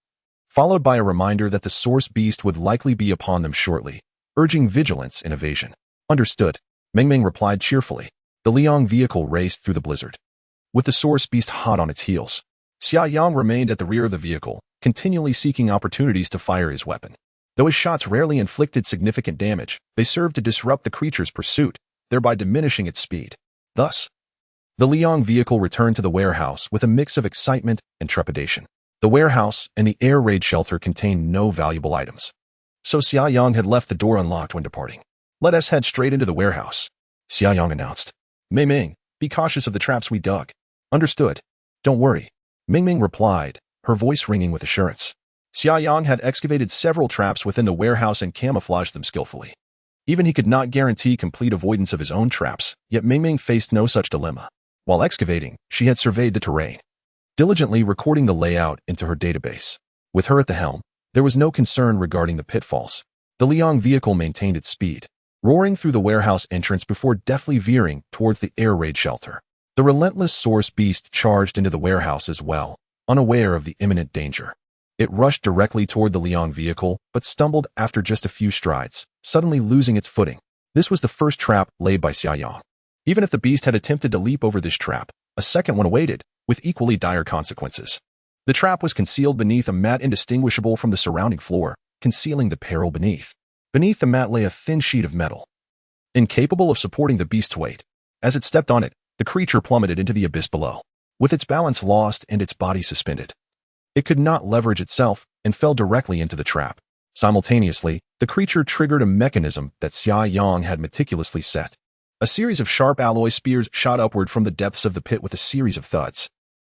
S1: followed by a reminder that the source beast would likely be upon them shortly, urging vigilance and evasion. "Understood," Meng Meng replied cheerfully. The Liang vehicle raced through the blizzard, with the source beast hot on its heels. Xia Yang remained at the rear of the vehicle, continually seeking opportunities to fire his weapon. Though his shots rarely inflicted significant damage, they served to disrupt the creature's pursuit, thereby diminishing its speed. Thus, the Liang vehicle returned to the warehouse with a mix of excitement and trepidation. The warehouse and the air raid shelter contained no valuable items, so Xia Yang had left the door unlocked when departing. "Let us head straight into the warehouse," Xia Yang announced. "Meng Meng, be cautious of the traps we dug." "Understood. Don't worry," Meng Meng replied, her voice ringing with assurance. Xia Yang had excavated several traps within the warehouse and camouflaged them skillfully. Even he could not guarantee complete avoidance of his own traps, yet Meng Meng faced no such dilemma. While excavating, she had surveyed the terrain, diligently recording the layout into her database. With her at the helm, there was no concern regarding the pitfalls. The Liang vehicle maintained its speed, roaring through the warehouse entrance before deftly veering towards the air raid shelter. The relentless source beast charged into the warehouse as well, unaware of the imminent danger. It rushed directly toward the Liang vehicle, but stumbled after just a few strides, suddenly losing its footing. This was the first trap laid by Xia Yang. Even if the beast had attempted to leap over this trap, a second one awaited, with equally dire consequences. The trap was concealed beneath a mat indistinguishable from the surrounding floor, concealing the peril beneath. Beneath the mat lay a thin sheet of metal, incapable of supporting the beast's weight. As it stepped on it, the creature plummeted into the abyss below, with its balance lost and its body suspended. It could not leverage itself and fell directly into the trap. Simultaneously, the creature triggered a mechanism that Xia Yang had meticulously set. A series of sharp alloy spears shot upward from the depths of the pit with a series of thuds.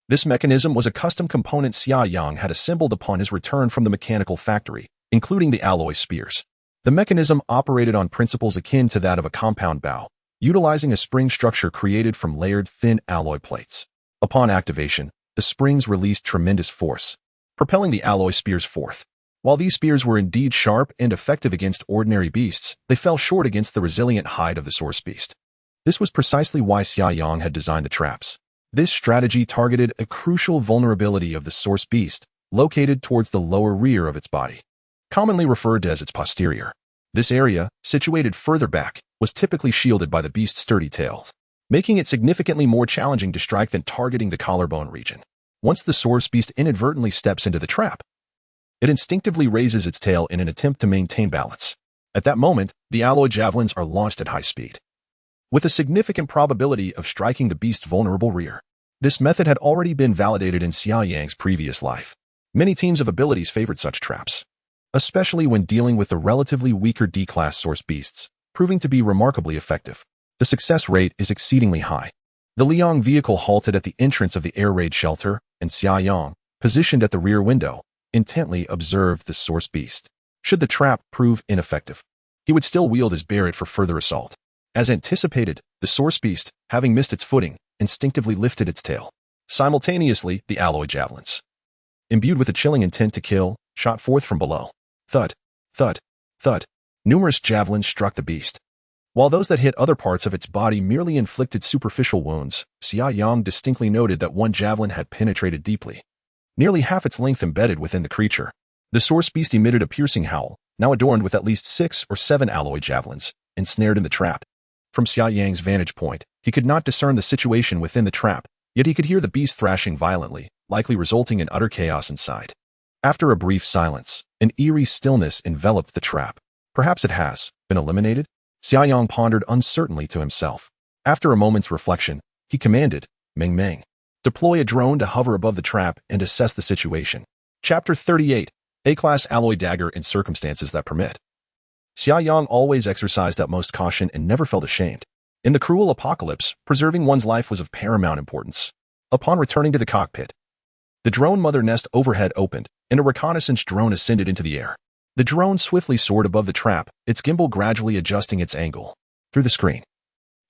S1: This mechanism was a custom component Xia Yang had assembled upon his return from the mechanical factory, including the alloy spears. The mechanism operated on principles akin to that of a compound bow, utilizing a spring structure created from layered thin alloy plates. Upon activation, the springs released tremendous force, propelling the alloy spears forth. While these spears were indeed sharp and effective against ordinary beasts, they fell short against the resilient hide of the source beast. This was precisely why Xia Yang had designed the traps. This strategy targeted a crucial vulnerability of the source beast, located towards the lower rear of its body, commonly referred to as its posterior. This area, situated further back, was typically shielded by the beast's sturdy tail, making it significantly more challenging to strike than targeting the collarbone region. Once the source beast inadvertently steps into the trap, it instinctively raises its tail in an attempt to maintain balance. At that moment, the alloy javelins are launched at high speed, with a significant probability of striking the beast's vulnerable rear. This method had already been validated in Xia Yang's previous life. Many teams of abilities favored such traps, especially when dealing with the relatively weaker D-class source beasts, proving to be remarkably effective. The success rate is exceedingly high. The Liang vehicle halted at the entrance of the air raid shelter, and Xia Yang, positioned at the rear window, intently observed the source beast. Should the trap prove ineffective, he would still wield his barret for further assault. As anticipated, the source beast, having missed its footing, instinctively lifted its tail. Simultaneously, the alloy javelins, imbued with a chilling intent to kill, shot forth from below. Thud, thud, thud. Numerous javelins struck the beast, While those that hit other parts of its body merely inflicted superficial wounds, Xia Yang distinctly noted that one javelin had penetrated deeply, nearly half its length embedded within the creature. The source beast emitted a piercing howl, now adorned with at least 6 or 7 alloy javelins, ensnared in the trap. From Xia Yang's vantage point, he could not discern the situation within the trap, yet he could hear the beast thrashing violently, likely resulting in utter chaos inside. After a brief silence, an eerie stillness enveloped the trap. Perhaps it has been eliminated? Xia Yang pondered uncertainly to himself. After a moment's reflection, he commanded, Meng Meng, deploy a drone to hover above the trap and assess the situation. Chapter 38, A-Class Alloy Dagger in Circumstances That Permit. Xia Yang always exercised utmost caution and never felt ashamed. In the cruel apocalypse, preserving one's life was of paramount importance. Upon returning to the cockpit, the drone mother nest overhead opened, and a reconnaissance drone ascended into the air. The drone swiftly soared above the trap, its gimbal gradually adjusting its angle. Through the screen,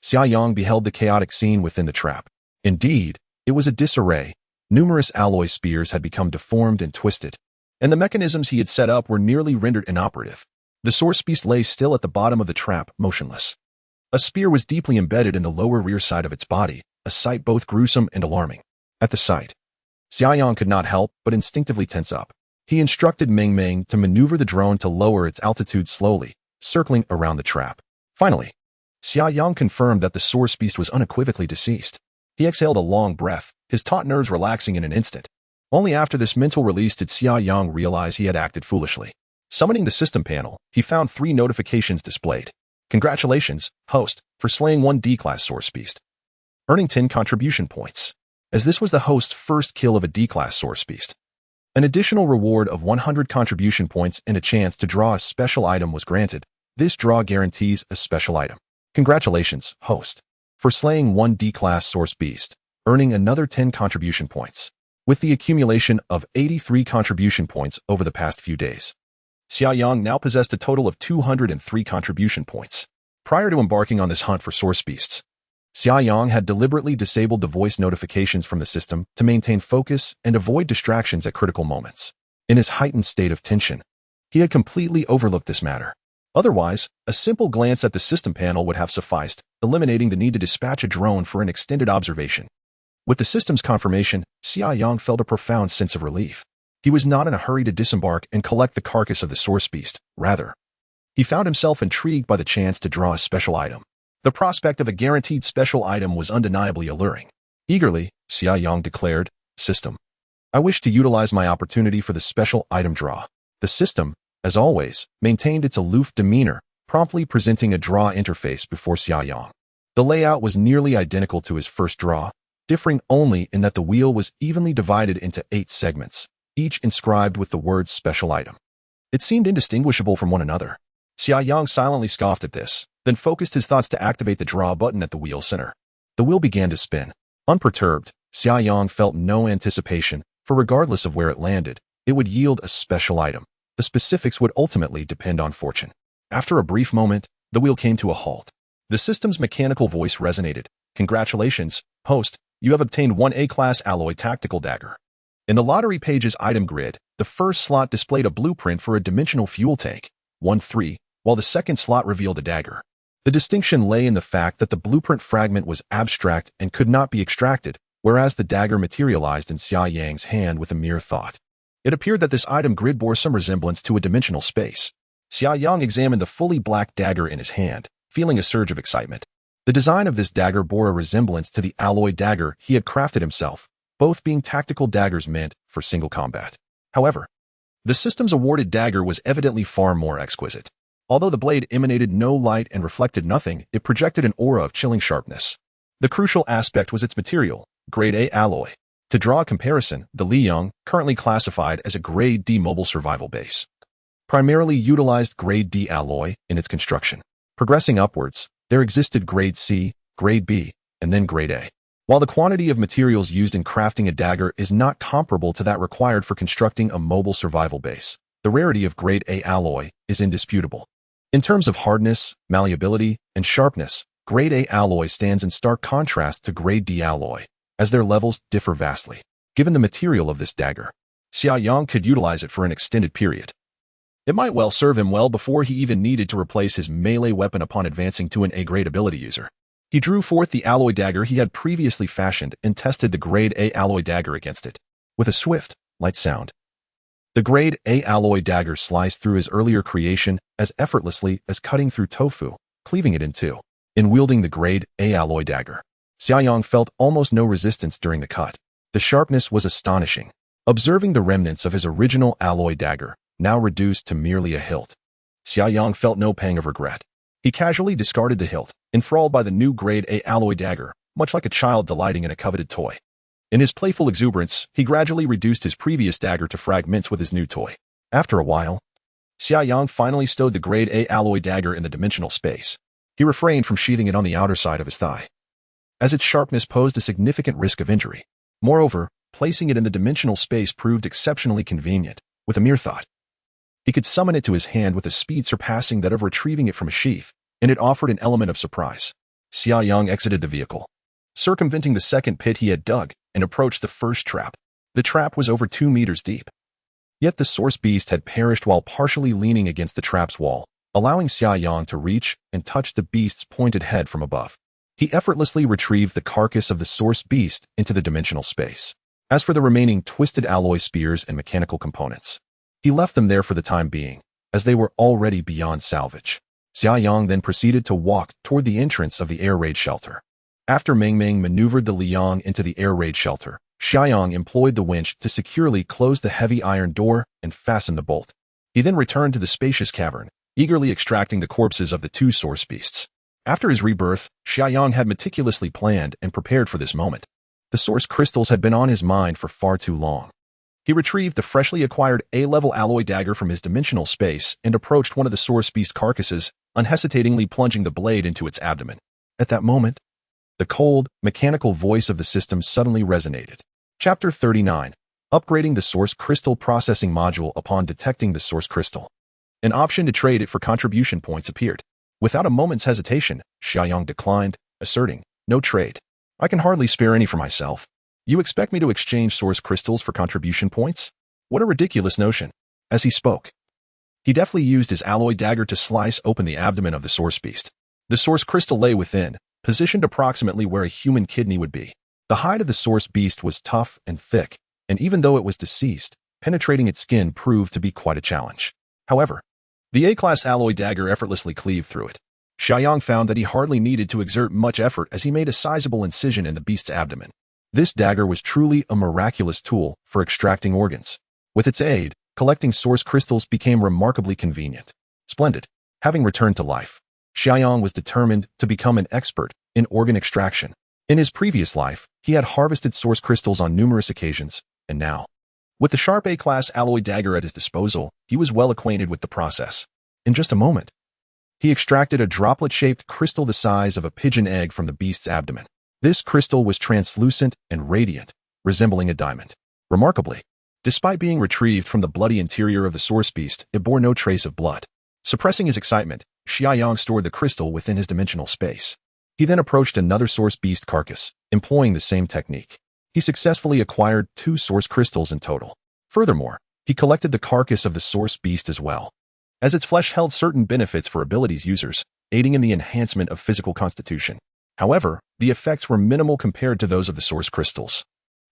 S1: Xia Yang beheld the chaotic scene within the trap. Indeed, it was a disarray. Numerous alloy spears had become deformed and twisted, and the mechanisms he had set up were nearly rendered inoperative. The source beast lay still at the bottom of the trap, motionless. A spear was deeply embedded in the lower rear side of its body, a sight both gruesome and alarming. At the sight, Xia Yang could not help but instinctively tense up. He instructed Meng Meng to maneuver the drone to lower its altitude slowly, circling around the trap. Finally, Xia Yang confirmed that the source beast was unequivocally deceased. He exhaled a long breath, his taut nerves relaxing in an instant. Only after this mental release did Xia Yang realize he had acted foolishly. Summoning the system panel, he found 3 notifications displayed. Congratulations, host, for slaying 1 D-Class source beast, earning 10 contribution points. As this was the host's first kill of a D-Class source beast, an additional reward of 100 contribution points and a chance to draw a special item was granted. This draw guarantees a special item. Congratulations, host, for slaying 1 D-Class source beast, earning another 10 contribution points. With the accumulation of 83 contribution points over the past few days, Xia Yang now possessed a total of 203 contribution points. Prior to embarking on this hunt for source beasts, Xia Yang had deliberately disabled the voice notifications from the system to maintain focus and avoid distractions at critical moments. In his heightened state of tension, he had completely overlooked this matter. Otherwise, a simple glance at the system panel would have sufficed, eliminating the need to dispatch a drone for an extended observation. With the system's confirmation, Xia Yang felt a profound sense of relief. He was not in a hurry to disembark and collect the carcass of the source beast. Rather, he found himself intrigued by the chance to draw a special item. The prospect of a guaranteed special item was undeniably alluring. Eagerly, Xia Yang declared, System, I wish to utilize my opportunity for the special item draw. The system, as always, maintained its aloof demeanor, promptly presenting a draw interface before Xia Yang. The layout was nearly identical to his first draw, differing only in that the wheel was evenly divided into 8 segments, each inscribed with the words special item. It seemed indistinguishable from one another. Xia Yang silently scoffed at this, then focused his thoughts to activate the draw button at the wheel center. The wheel began to spin. Unperturbed, Xia Yang felt no anticipation, for regardless of where it landed, it would yield a special item. The specifics would ultimately depend on fortune. After a brief moment, the wheel came to a halt. The system's mechanical voice resonated. Congratulations, host, you have obtained 1 A-Class Alloy Tactical Dagger. In the lottery page's item grid, the first slot displayed a blueprint for a dimensional fuel tank, 1-3, while the second slot revealed a dagger. The distinction lay in the fact that the blueprint fragment was abstract and could not be extracted, whereas the dagger materialized in Xia Yang's hand with a mere thought. It appeared that this item grid bore some resemblance to a dimensional space. Xia Yang examined the fully black dagger in his hand, feeling a surge of excitement. The design of this dagger bore a resemblance to the alloy dagger he had crafted himself, both being tactical daggers meant for single combat. However, the system's awarded dagger was evidently far more exquisite. Although the blade emanated no light and reflected nothing, it projected an aura of chilling sharpness. The crucial aspect was its material, Grade A alloy. To draw a comparison, the Liyang, currently classified as a Grade D mobile survival base, primarily utilized Grade D alloy in its construction. Progressing upwards, there existed Grade C, Grade B, and then Grade A. While the quantity of materials used in crafting a dagger is not comparable to that required for constructing a mobile survival base, the rarity of Grade A alloy is indisputable. In terms of hardness, malleability, and sharpness, Grade A alloy stands in stark contrast to Grade D alloy, as their levels differ vastly. Given the material of this dagger, Xia Yang could utilize it for an extended period. It might well serve him well before he even needed to replace his melee weapon upon advancing to an A-grade ability user. He drew forth the alloy dagger he had previously fashioned and tested the grade A alloy dagger against it. With a swift, light sound, the grade A alloy dagger sliced through his earlier creation as effortlessly as cutting through tofu, cleaving it in two. In wielding the grade A alloy dagger, Xia Yang felt almost no resistance during the cut. The sharpness was astonishing. Observing the remnants of his original alloy dagger, now reduced to merely a hilt, Xia Yang felt no pang of regret. He casually discarded the hilt, enthralled by the new grade A alloy dagger, much like a child delighting in a coveted toy. In his playful exuberance, he gradually reduced his previous dagger to fragments with his new toy. After a while, Xia Yang finally stowed the grade A alloy dagger in the dimensional space. He refrained from sheathing it on the outer side of his thigh, as its sharpness posed a significant risk of injury. Moreover, placing it in the dimensional space proved exceptionally convenient. With a mere thought, he could summon it to his hand with a speed surpassing that of retrieving it from a sheath, and it offered an element of surprise. Xia Yang exited the vehicle, circumventing the second pit he had dug, and approached the first trap. The trap was over 2 meters deep. Yet the source beast had perished while partially leaning against the trap's wall, allowing Xia Yang to reach and touch the beast's pointed head from above. He effortlessly retrieved the carcass of the source beast into the dimensional space. As for the remaining twisted alloy spears and mechanical components, he left them there for the time being, as they were already beyond salvage. Xia Yang then proceeded to walk toward the entrance of the air raid shelter. After Meng Meng maneuvered the Liang into the air raid shelter, Xia Yang employed the winch to securely close the heavy iron door and fasten the bolt. He then returned to the spacious cavern, eagerly extracting the corpses of the 2 source beasts. After his rebirth, Xia Yang had meticulously planned and prepared for this moment. The source crystals had been on his mind for far too long. He retrieved the freshly acquired A-level alloy dagger from his dimensional space and approached one of the source beast carcasses, unhesitatingly plunging the blade into its abdomen. At that moment, the cold, mechanical voice of the system suddenly resonated. Chapter 39. Upgrading the source crystal processing module upon detecting the source crystal. An option to trade it for contribution points appeared. Without a moment's hesitation, Xia Yang declined, asserting, "No trade. I can hardly spare any for myself. You expect me to exchange source crystals for contribution points? What a ridiculous notion." As he spoke, he deftly used his alloy dagger to slice open the abdomen of the source beast. The source crystal lay within, positioned approximately where a human kidney would be. The hide of the source beast was tough and thick, and even though it was deceased, penetrating its skin proved to be quite a challenge. However, the A-class alloy dagger effortlessly cleaved through it. Xia Yang found that he hardly needed to exert much effort as he made a sizable incision in the beast's abdomen. This dagger was truly a miraculous tool for extracting organs. With its aid, collecting source crystals became remarkably convenient. Splendid. Having returned to life, Xia Yang was determined to become an expert in organ extraction. In his previous life, he had harvested source crystals on numerous occasions, and now, with the sharp A-class alloy dagger at his disposal, he was well acquainted with the process. In just a moment, he extracted a droplet-shaped crystal the size of a pigeon egg from the beast's abdomen. This crystal was translucent and radiant, resembling a diamond. Remarkably, despite being retrieved from the bloody interior of the source beast, it bore no trace of blood. Suppressing his excitement, Xia Yang stored the crystal within his dimensional space. He then approached another source beast carcass, employing the same technique. He successfully acquired 2 source crystals in total. Furthermore, he collected the carcass of the source beast as well, as its flesh held certain benefits for abilities users, aiding in the enhancement of physical constitution. However, the effects were minimal compared to those of the source crystals,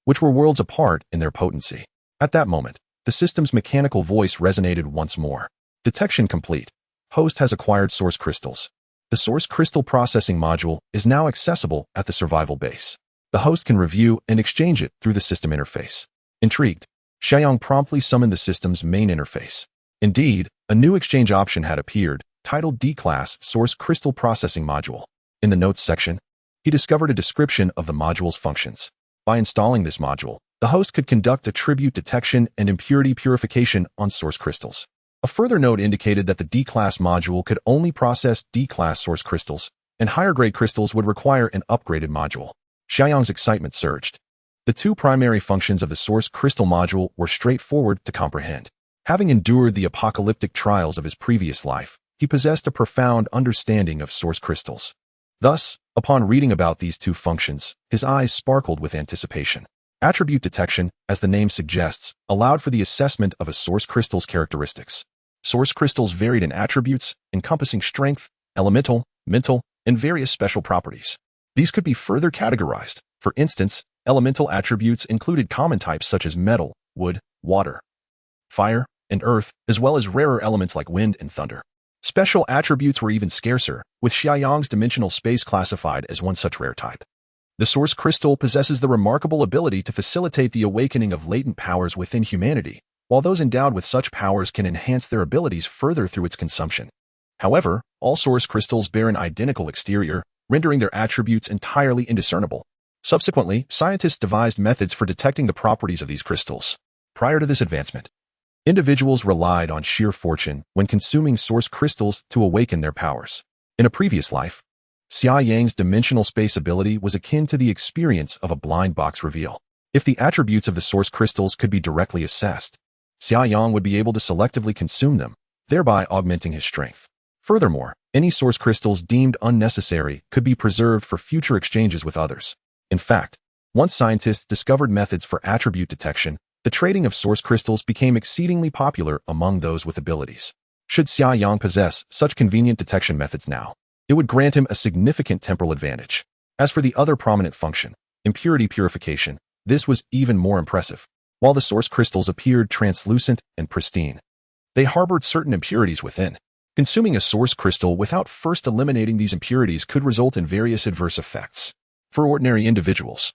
S1: which were worlds apart in their potency. At that moment, the system's mechanical voice resonated once more. Detection complete. Host has acquired source crystals. The source crystal processing module is now accessible at the survival base. The host can review and exchange it through the system interface. Intrigued, Xia Yang promptly summoned the system's main interface. Indeed, a new exchange option had appeared, titled D-Class Source Crystal Processing Module. In the Notes section, he discovered a description of the module's functions. By installing this module, the host could conduct attribute detection and impurity purification on source crystals. A further note indicated that the D-Class module could only process D-Class source crystals, and higher-grade crystals would require an upgraded module. Xia Yang's excitement surged. The 2 primary functions of the source crystal module were straightforward to comprehend. Having endured the apocalyptic trials of his previous life, he possessed a profound understanding of source crystals. Thus, upon reading about these 2 functions, his eyes sparkled with anticipation. Attribute detection, as the name suggests, allowed for the assessment of a source crystal's characteristics. Source crystals varied in attributes, encompassing strength, elemental, mental, and various special properties. These could be further categorized. For instance, elemental attributes included common types such as metal, wood, water, fire, and earth, as well as rarer elements like wind and thunder. Special attributes were even scarcer, with Xia Yang's dimensional space classified as one such rare type. The source crystal possesses the remarkable ability to facilitate the awakening of latent powers within humanity, while those endowed with such powers can enhance their abilities further through its consumption. However, all source crystals bear an identical exterior, rendering their attributes entirely indiscernible. Subsequently, scientists devised methods for detecting the properties of these crystals. Prior to this advancement, individuals relied on sheer fortune when consuming source crystals to awaken their powers. In a previous life, Xia Yang's dimensional space ability was akin to the experience of a blind box reveal. If the attributes of the source crystals could be directly assessed, Xia Yang would be able to selectively consume them, thereby augmenting his strength. Furthermore, any source crystals deemed unnecessary could be preserved for future exchanges with others. In fact, once scientists discovered methods for attribute detection, the trading of source crystals became exceedingly popular among those with abilities. Should Xia Yang possess such convenient detection methods now, it would grant him a significant temporal advantage. As for the other prominent function, impurity purification, this was even more impressive. While the source crystals appeared translucent and pristine, they harbored certain impurities within. Consuming a source crystal without first eliminating these impurities could result in various adverse effects. For ordinary individuals,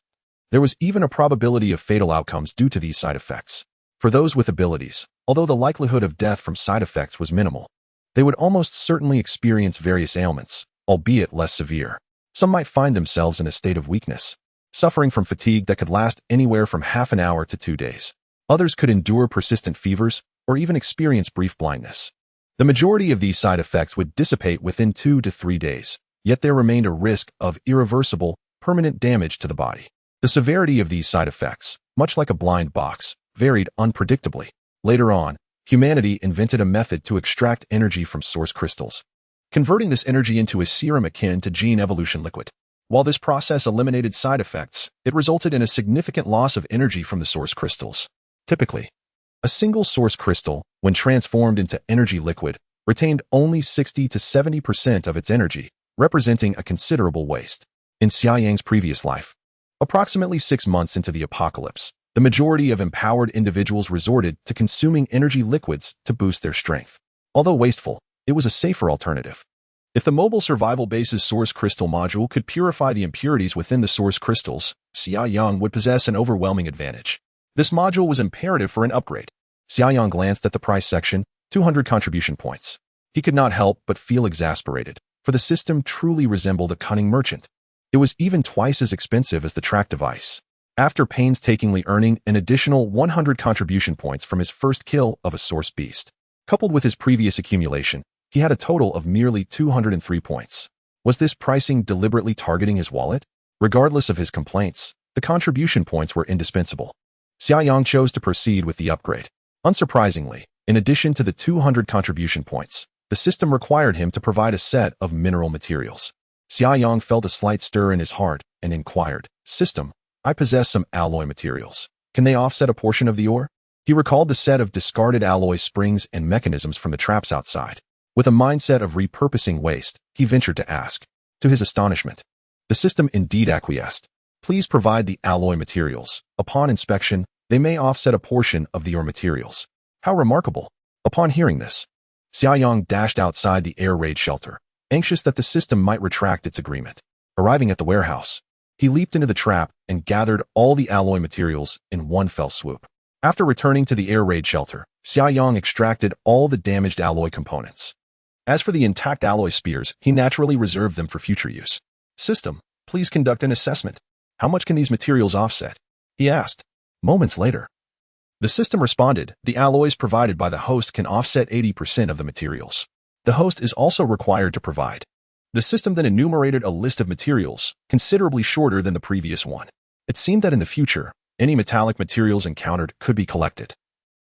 S1: there was even a probability of fatal outcomes due to these side effects. For those with abilities, although the likelihood of death from side effects was minimal, they would almost certainly experience various ailments, albeit less severe. Some might find themselves in a state of weakness, suffering from fatigue that could last anywhere from half an hour to 2 days. Others could endure persistent fevers or even experience brief blindness. The majority of these side effects would dissipate within 2 to 3 days, yet there remained a risk of irreversible, permanent damage to the body. The severity of these side effects, much like a blind box, varied unpredictably. Later on, humanity invented a method to extract energy from source crystals, converting this energy into a serum akin to gene evolution liquid. While this process eliminated side effects, it resulted in a significant loss of energy from the source crystals. Typically, a single source crystal, when transformed into energy liquid, retained only 60 to 70% of its energy, representing a considerable waste. In Xia Yang's previous life, approximately 6 months into the apocalypse, the majority of empowered individuals resorted to consuming energy liquids to boost their strength. Although wasteful, it was a safer alternative. If the mobile survival base's source crystal module could purify the impurities within the source crystals, Xia Yang would possess an overwhelming advantage. This module was imperative for an upgrade. Xia Yang glanced at the price section, 200 contribution points. He could not help but feel exasperated, for the system truly resembled a cunning merchant. It was even twice as expensive as the track device. After painstakingly earning an additional 100 contribution points from his first kill of a source beast, coupled with his previous accumulation, he had a total of merely 203 points. Was this pricing deliberately targeting his wallet? Regardless of his complaints, the contribution points were indispensable. Xia Yang chose to proceed with the upgrade. Unsurprisingly, in addition to the 200 contribution points, the system required him to provide a set of mineral materials. Xia Yang felt a slight stir in his heart and inquired, "System, I possess some alloy materials. Can they offset a portion of the ore?" He recalled the set of discarded alloy springs and mechanisms from the traps outside. With a mindset of repurposing waste, he ventured to ask. To his astonishment, the system indeed acquiesced. "Please provide the alloy materials. Upon inspection, they may offset a portion of the ore materials." How remarkable! Upon hearing this, Xia Yang dashed outside the air raid shelter, anxious that the system might retract its agreement. Arriving at the warehouse, he leaped into the trap and gathered all the alloy materials in one fell swoop. After returning to the air raid shelter, Xia Yang extracted all the damaged alloy components. As for the intact alloy spears, he naturally reserved them for future use. "System, please conduct an assessment. How much can these materials offset?" he asked. Moments later, the system responded, "The alloys provided by the host can offset 80% of the materials. The host is also required to provide." The system then enumerated a list of materials, considerably shorter than the previous one. It seemed that in the future, any metallic materials encountered could be collected,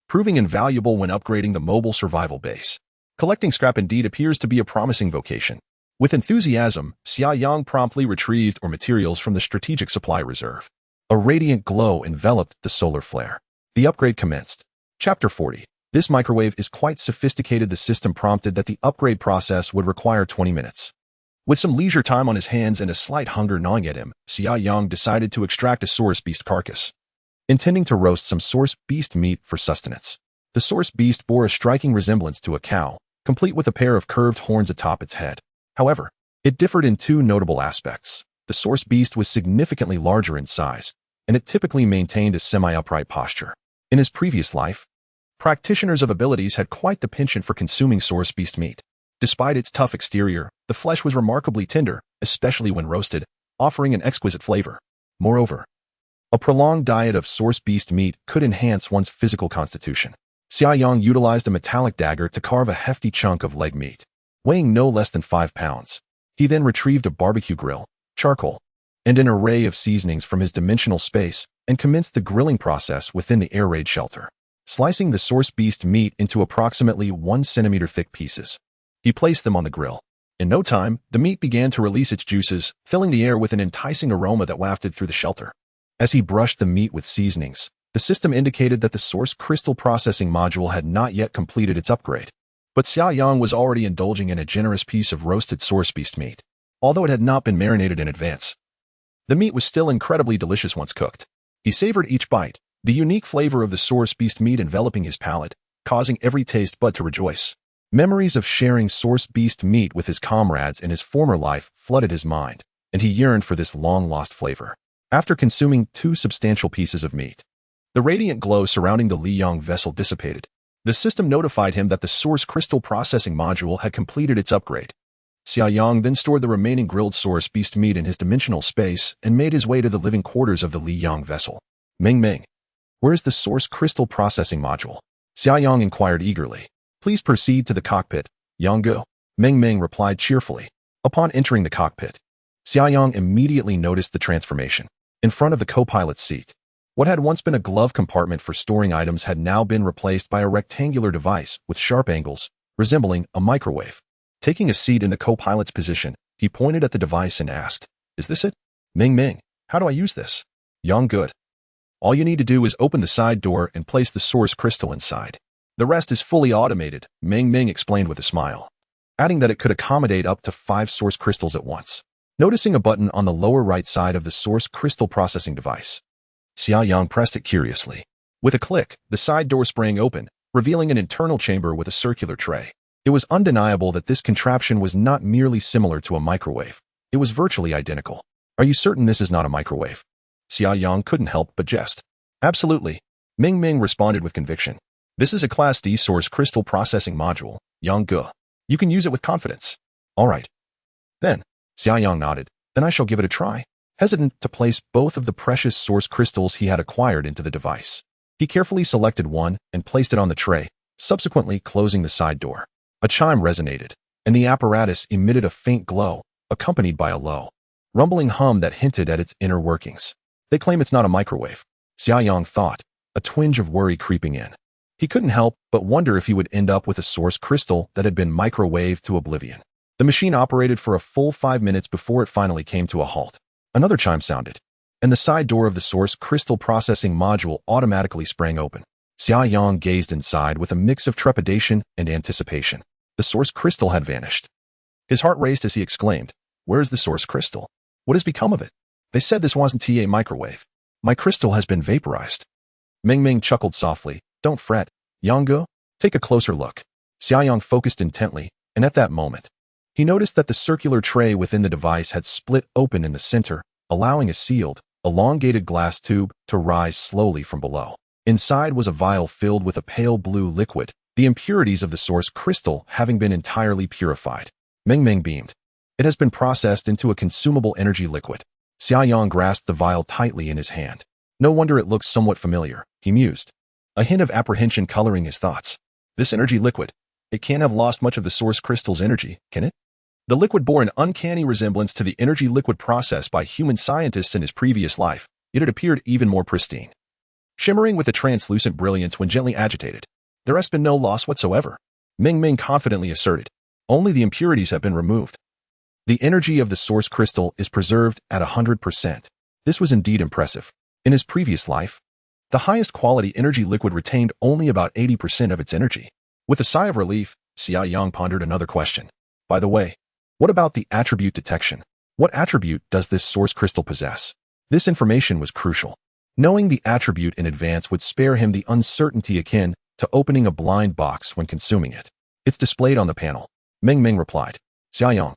S1: proving invaluable when upgrading the mobile survival base. Collecting scrap indeed appears to be a promising vocation. With enthusiasm, Xia Yang promptly retrieved ore materials from the strategic supply reserve. A radiant glow enveloped the solar flare. The upgrade commenced. Chapter 40. This microwave is quite sophisticated. The system prompted that the upgrade process would require 20 minutes. With some leisure time on his hands and a slight hunger gnawing at him, Xia Yang decided to extract a source beast carcass, intending to roast some source beast meat for sustenance. The source beast bore a striking resemblance to a cow, complete with a pair of curved horns atop its head. However, it differed in two notable aspects. The source beast was significantly larger in size, and it typically maintained a semi-upright posture. In his previous life, practitioners of abilities had quite the penchant for consuming source beast meat. Despite its tough exterior, the flesh was remarkably tender, especially when roasted, offering an exquisite flavor. Moreover, a prolonged diet of source beast meat could enhance one's physical constitution. Xia Yang utilized a metallic dagger to carve a hefty chunk of leg meat, weighing no less than 5 pounds. He then retrieved a barbecue grill, charcoal, and an array of seasonings from his dimensional space and commenced the grilling process within the air raid shelter, slicing the source beast meat into approximately 1 centimeter thick pieces. He placed them on the grill. In no time, the meat began to release its juices, filling the air with an enticing aroma that wafted through the shelter. As he brushed the meat with seasonings, the system indicated that the source crystal processing module had not yet completed its upgrade. But Xia Yang was already indulging in a generous piece of roasted source beast meat, although it had not been marinated in advance. The meat was still incredibly delicious once cooked. He savored each bite, the unique flavor of the source beast meat enveloping his palate, causing every taste bud to rejoice. Memories of sharing source beast meat with his comrades in his former life flooded his mind, and he yearned for this long-lost flavor. After consuming 2 substantial pieces of meat, the radiant glow surrounding the Li Yang vessel dissipated. The system notified him that the source crystal processing module had completed its upgrade. Xia Yang then stored the remaining grilled source beast meat in his dimensional space and made his way to the living quarters of the Li Yang vessel. Ming, where is the source crystal processing module? Xia Yang inquired eagerly. Please proceed to the cockpit, Yang. Ming replied cheerfully. Upon entering the cockpit, Xia Yang immediately noticed the transformation. In front of the co-pilot's seat, what had once been a glove compartment for storing items had now been replaced by a rectangular device with sharp angles, resembling a microwave. Taking a seat in the co-pilot's position, he pointed at the device and asked, "Is this it?" Ming, how do I use this? Yang, good. All you need to do is open the side door and place the source crystal inside. The rest is fully automated, Ming explained with a smile, adding that it could accommodate up to 5 source crystals at once. Noticing a button on the lower right side of the source crystal processing device, Xia Yang pressed it curiously. With a click, the side door sprang open, revealing an internal chamber with a circular tray. It was undeniable that this contraption was not merely similar to a microwave. It was virtually identical. Are you certain this is not a microwave? Xia Yang couldn't help but jest. Absolutely, Ming responded with conviction. This is a Class D source crystal processing module, Yang. You can use it with confidence. All right. Then, Xia Yang nodded. Then I shall give it a try. Hesitant to place both of the precious source crystals he had acquired into the device, he carefully selected one and placed it on the tray, subsequently closing the side door. A chime resonated, and the apparatus emitted a faint glow, accompanied by a low, rumbling hum that hinted at its inner workings. They claim it's not a microwave, Xia Yang thought, a twinge of worry creeping in. He couldn't help but wonder if he would end up with a source crystal that had been microwaved to oblivion. The machine operated for a full 5 minutes before it finally came to a halt. Another chime sounded, and the side door of the source crystal processing module automatically sprang open. Xia Yang gazed inside with a mix of trepidation and anticipation. The source crystal had vanished. His heart raced as he exclaimed, "Where is the source crystal? What has become of it? They said this wasn't a microwave. My crystal has been vaporized." Ming chuckled softly. "Don't fret, Yang. Take a closer look." Xia Yang focused intently, and at that moment, he noticed that the circular tray within the device had split open in the center, allowing a sealed, elongated glass tube to rise slowly from below. Inside was a vial filled with a pale blue liquid, the impurities of the source crystal having been entirely purified. Ming beamed. "It has been processed into a consumable energy liquid." Xia Yang grasped the vial tightly in his hand. "No wonder it looks somewhat familiar," he mused, a hint of apprehension coloring his thoughts. "This energy liquid, it can't have lost much of the source crystal's energy, can it?" The liquid bore an uncanny resemblance to the energy liquid processed by human scientists in his previous life, yet it appeared even more pristine, shimmering with a translucent brilliance when gently agitated. "There has been no loss whatsoever," Ming confidently asserted. "Only the impurities have been removed. The energy of the source crystal is preserved at 100%. This was indeed impressive. In his previous life, The highest quality energy liquid retained only about 80% of its energy. With a sigh of relief, Xia Yang pondered another question. By the way, what about the attribute detection? What attribute does this source crystal possess? This information was crucial. Knowing the attribute in advance would spare him the uncertainty akin to opening a blind box when consuming it. It's displayed on the panel. Ming replied. Xia Yang,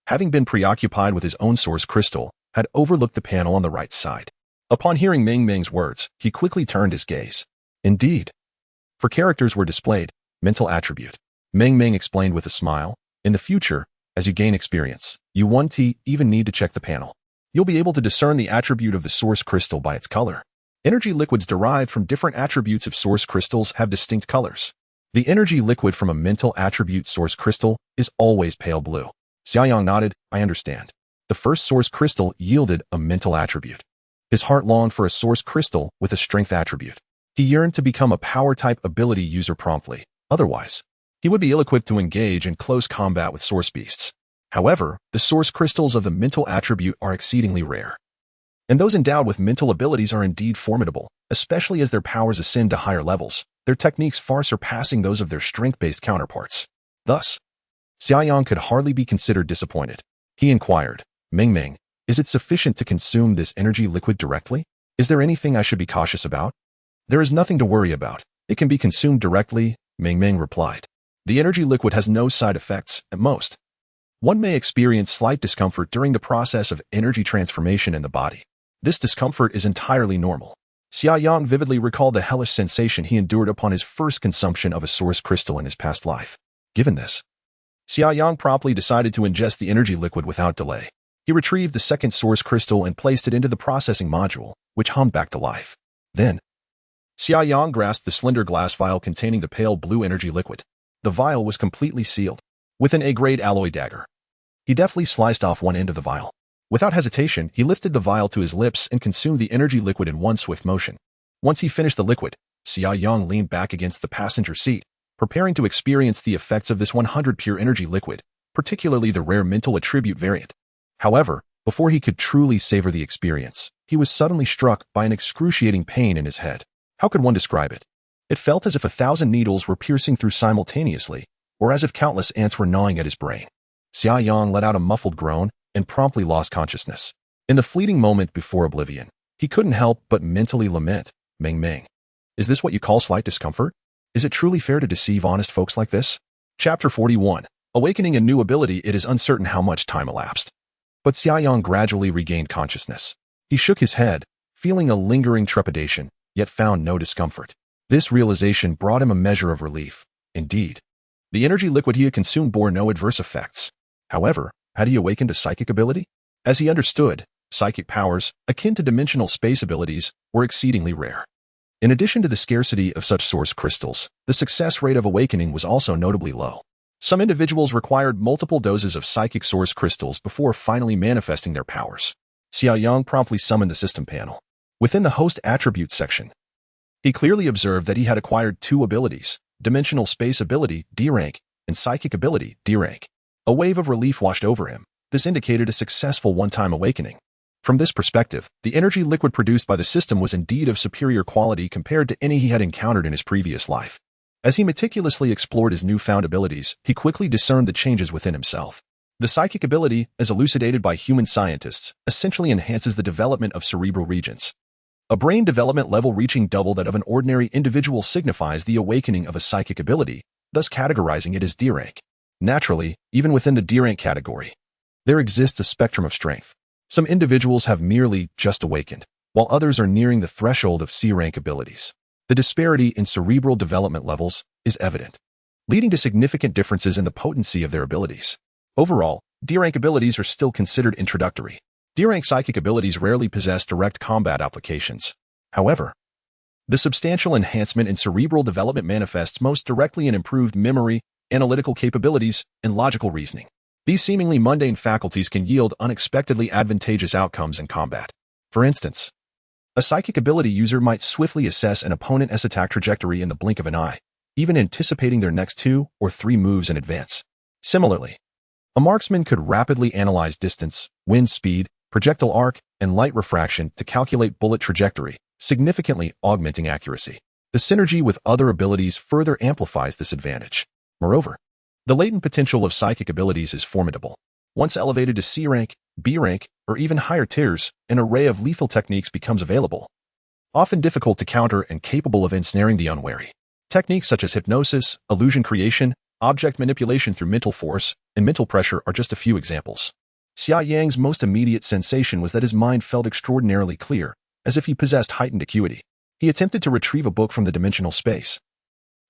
S1: having been preoccupied with his own source crystal, had overlooked the panel on the right side. Upon hearing Ming's words, he quickly turned his gaze. Indeed. For characters were displayed, mental attribute. Ming explained with a smile. In the future, as you gain experience, you won't even need to check the panel. You'll be able to discern the attribute of the source crystal by its color. Energy liquids derived from different attributes of source crystals have distinct colors. The energy liquid from a mental attribute source crystal is always pale blue. Xia Yang nodded. I understand. The first source crystal yielded a mental attribute. His heart longed for a source crystal with a strength attribute. He yearned to become a power-type ability user promptly. Otherwise, he would be ill-equipped to engage in close combat with source beasts. However, the source crystals of the mental attribute are exceedingly rare. And those endowed with mental abilities are indeed formidable, especially as their powers ascend to higher levels, their techniques far surpassing those of their strength-based counterparts. Thus, Xia Yang could hardly be considered disappointed. He inquired, Ming, is it sufficient to consume this energy liquid directly? Is there anything I should be cautious about? There is nothing to worry about. It can be consumed directly, Ming replied. The energy liquid has no side effects, at most. One may experience slight discomfort during the process of energy transformation in the body. This discomfort is entirely normal. Xia Yang vividly recalled the hellish sensation he endured upon his first consumption of a source crystal in his past life. Given this, Xia Yang promptly decided to ingest the energy liquid without delay. He retrieved the second source crystal and placed it into the processing module, which hummed back to life. Then, Xia Yang grasped the slender glass vial containing the pale blue energy liquid. The vial was completely sealed. With an A-grade alloy dagger, he deftly sliced off one end of the vial. Without hesitation, he lifted the vial to his lips and consumed the energy liquid in one swift motion. Once he finished the liquid, Xia Yang leaned back against the passenger seat, preparing to experience the effects of this 100 pure energy liquid, particularly the rare mental attribute variant. However, before he could truly savor the experience, he was suddenly struck by an excruciating pain in his head. How could one describe it? It felt as if 1,000 needles were piercing through simultaneously, or as if countless ants were gnawing at his brain. Xia Yang let out a muffled groan and promptly lost consciousness. In the fleeting moment before oblivion, he couldn't help but mentally lament, Ming. Is this what you call slight discomfort? Is it truly fair to deceive honest folks like this? Chapter 41. Awakening a new ability. It is uncertain how much time elapsed. But Xia Yang gradually regained consciousness. He shook his head, feeling a lingering trepidation, yet found no discomfort. This realization brought him a measure of relief. Indeed, the energy liquid he had consumed bore no adverse effects. However, had he awakened a psychic ability? As he understood, psychic powers, akin to dimensional space abilities, were exceedingly rare. In addition to the scarcity of such source crystals, the success rate of awakening was also notably low. Some individuals required multiple doses of psychic source crystals before finally manifesting their powers. Xia Yang promptly summoned the system panel. Within the host attributes section, he clearly observed that he had acquired two abilities, dimensional space ability, D rank, and psychic ability, D rank. A wave of relief washed over him. This indicated a successful one-time awakening. From this perspective, the energy liquid produced by the system was indeed of superior quality compared to any he had encountered in his previous life. As he meticulously explored his newfound abilities, he quickly discerned the changes within himself. The psychic ability, as elucidated by human scientists, essentially enhances the development of cerebral regions. A brain development level reaching double that of an ordinary individual signifies the awakening of a psychic ability, thus categorizing it as D rank. Naturally, even within the D rank category, there exists a spectrum of strength. Some individuals have merely just awakened, while others are nearing the threshold of C rank abilities. The disparity in cerebral development levels is evident, leading to significant differences in the potency of their abilities. Overall, D rank abilities are still considered introductory. D rank psychic abilities rarely possess direct combat applications. However, the substantial enhancement in cerebral development manifests most directly in improved memory, analytical capabilities, and logical reasoning. These seemingly mundane faculties can yield unexpectedly advantageous outcomes in combat. For instance, a psychic ability user might swiftly assess an opponent's attack trajectory in the blink of an eye, even anticipating their next 2 or 3 moves in advance. Similarly, a marksman could rapidly analyze distance, wind speed, projectile arc, and light refraction to calculate bullet trajectory, significantly augmenting accuracy. The synergy with other abilities further amplifies this advantage. Moreover, the latent potential of psychic abilities is formidable. Once elevated to C rank, B rank, or even higher tiers, an array of lethal techniques becomes available, often difficult to counter and capable of ensnaring the unwary. Techniques such as hypnosis, illusion creation, object manipulation through mental force, and mental pressure are just a few examples. Xia Yang's most immediate sensation was that his mind felt extraordinarily clear, as if he possessed heightened acuity. He attempted to retrieve a book from the dimensional space,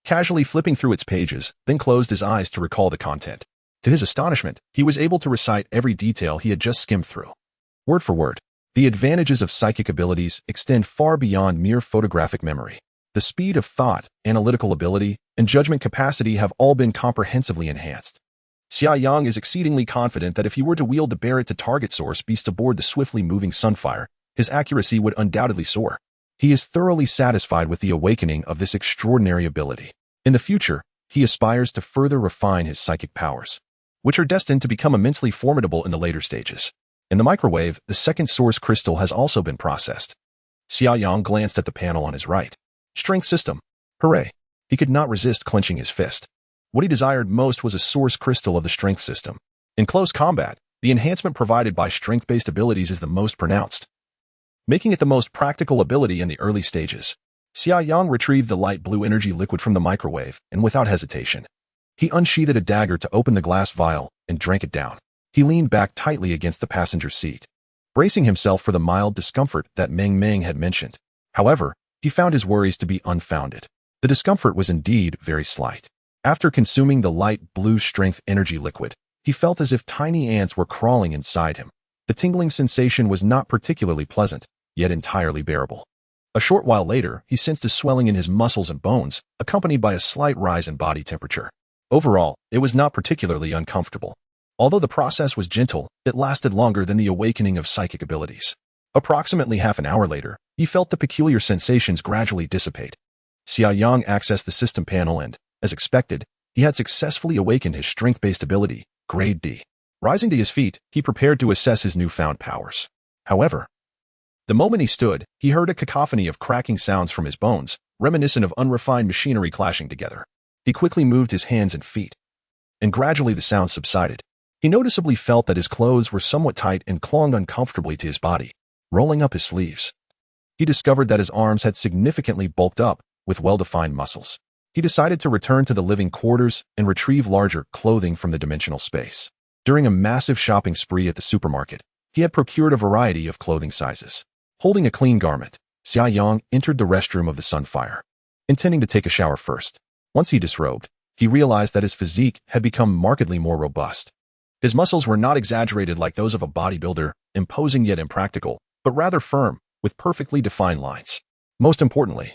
S1: casually flipping through its pages, then closed his eyes to recall the content. To his astonishment, he was able to recite every detail he had just skimmed through, word for word. The advantages of psychic abilities extend far beyond mere photographic memory. The speed of thought, analytical ability, and judgment capacity have all been comprehensively enhanced. Xia Yang is exceedingly confident that if he were to wield the Barrett-to-target source beast aboard the swiftly moving Sunfire, his accuracy would undoubtedly soar. He is thoroughly satisfied with the awakening of this extraordinary ability. In the future, he aspires to further refine his psychic powers, which are destined to become immensely formidable in the later stages. In the microwave, the second source crystal has also been processed. Xia Yang glanced at the panel on his right. Strength system. Hooray! He could not resist clenching his fist. What he desired most was a source crystal of the strength system. In close combat, the enhancement provided by strength-based abilities is the most pronounced, making it the most practical ability in the early stages. Xia Yang retrieved the light blue energy liquid from the microwave, and without hesitation, he unsheathed a dagger to open the glass vial and drank it down. He leaned back tightly against the passenger seat, bracing himself for the mild discomfort that Meng Meng had mentioned. However, he found his worries to be unfounded. The discomfort was indeed very slight. After consuming the light blue strength energy liquid, he felt as if tiny ants were crawling inside him. The tingling sensation was not particularly pleasant, yet entirely bearable. A short while later, he sensed a swelling in his muscles and bones, accompanied by a slight rise in body temperature. Overall, it was not particularly uncomfortable. Although the process was gentle, it lasted longer than the awakening of psychic abilities. Approximately half an hour later, he felt the peculiar sensations gradually dissipate. Xia Yang accessed the system panel and, as expected, he had successfully awakened his strength-based ability, Grade D. Rising to his feet, he prepared to assess his newfound powers. However, the moment he stood, he heard a cacophony of cracking sounds from his bones, reminiscent of unrefined machinery clashing together. He quickly moved his hands and feet, and gradually the sound subsided. He noticeably felt that his clothes were somewhat tight and clung uncomfortably to his body. Rolling up his sleeves, he discovered that his arms had significantly bulked up, with well-defined muscles. He decided to return to the living quarters and retrieve larger clothing from the dimensional space. During a massive shopping spree at the supermarket, he had procured a variety of clothing sizes. Holding a clean garment, Xia Yang entered the restroom of the Sunfire, intending to take a shower first. Once he disrobed, he realized that his physique had become markedly more robust. His muscles were not exaggerated like those of a bodybuilder, imposing yet impractical, but rather firm, with perfectly defined lines. Most importantly,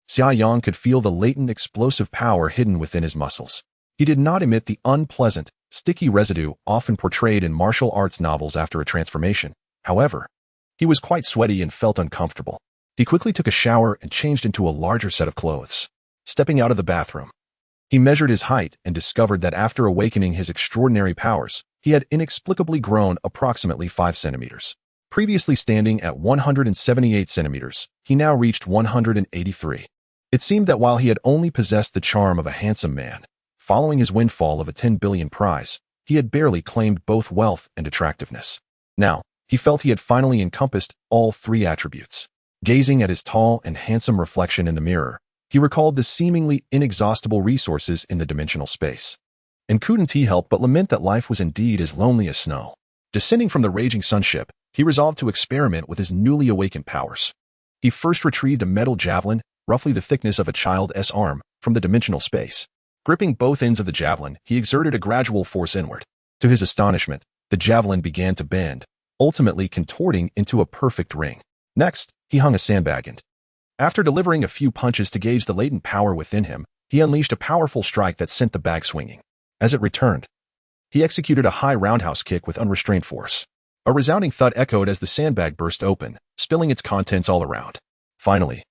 S1: Xia Yang could feel the latent explosive power hidden within his muscles. He did not emit the unpleasant, sticky residue often portrayed in martial arts novels after a transformation. However, he was quite sweaty and felt uncomfortable. He quickly took a shower and changed into a larger set of clothes. Stepping out of the bathroom, he measured his height and discovered that after awakening his extraordinary powers, he had inexplicably grown approximately 5 centimeters. Previously standing at 178 centimeters, he now reached 183. It seemed that while he had only possessed the charm of a handsome man, following his windfall of a 10 billion prize, he had barely claimed both wealth and attractiveness. Now, he felt he had finally encompassed all 3 attributes. Gazing at his tall and handsome reflection in the mirror, he recalled the seemingly inexhaustible resources in the dimensional space. And couldn't he help but lament that life was indeed as lonely as snow. Descending from the raging sunship, he resolved to experiment with his newly awakened powers. He first retrieved a metal javelin, roughly the thickness of a child's arm, from the dimensional space. Gripping both ends of the javelin, he exerted a gradual force inward. To his astonishment, the javelin began to bend, ultimately contorting into a perfect ring. Next, he hung a sandbag and, after delivering a few punches to gauge the latent power within him, he unleashed a powerful strike that sent the bag swinging. As it returned, he executed a high roundhouse kick with unrestrained force. A resounding thud echoed as the sandbag burst open, spilling its contents all around. Finally,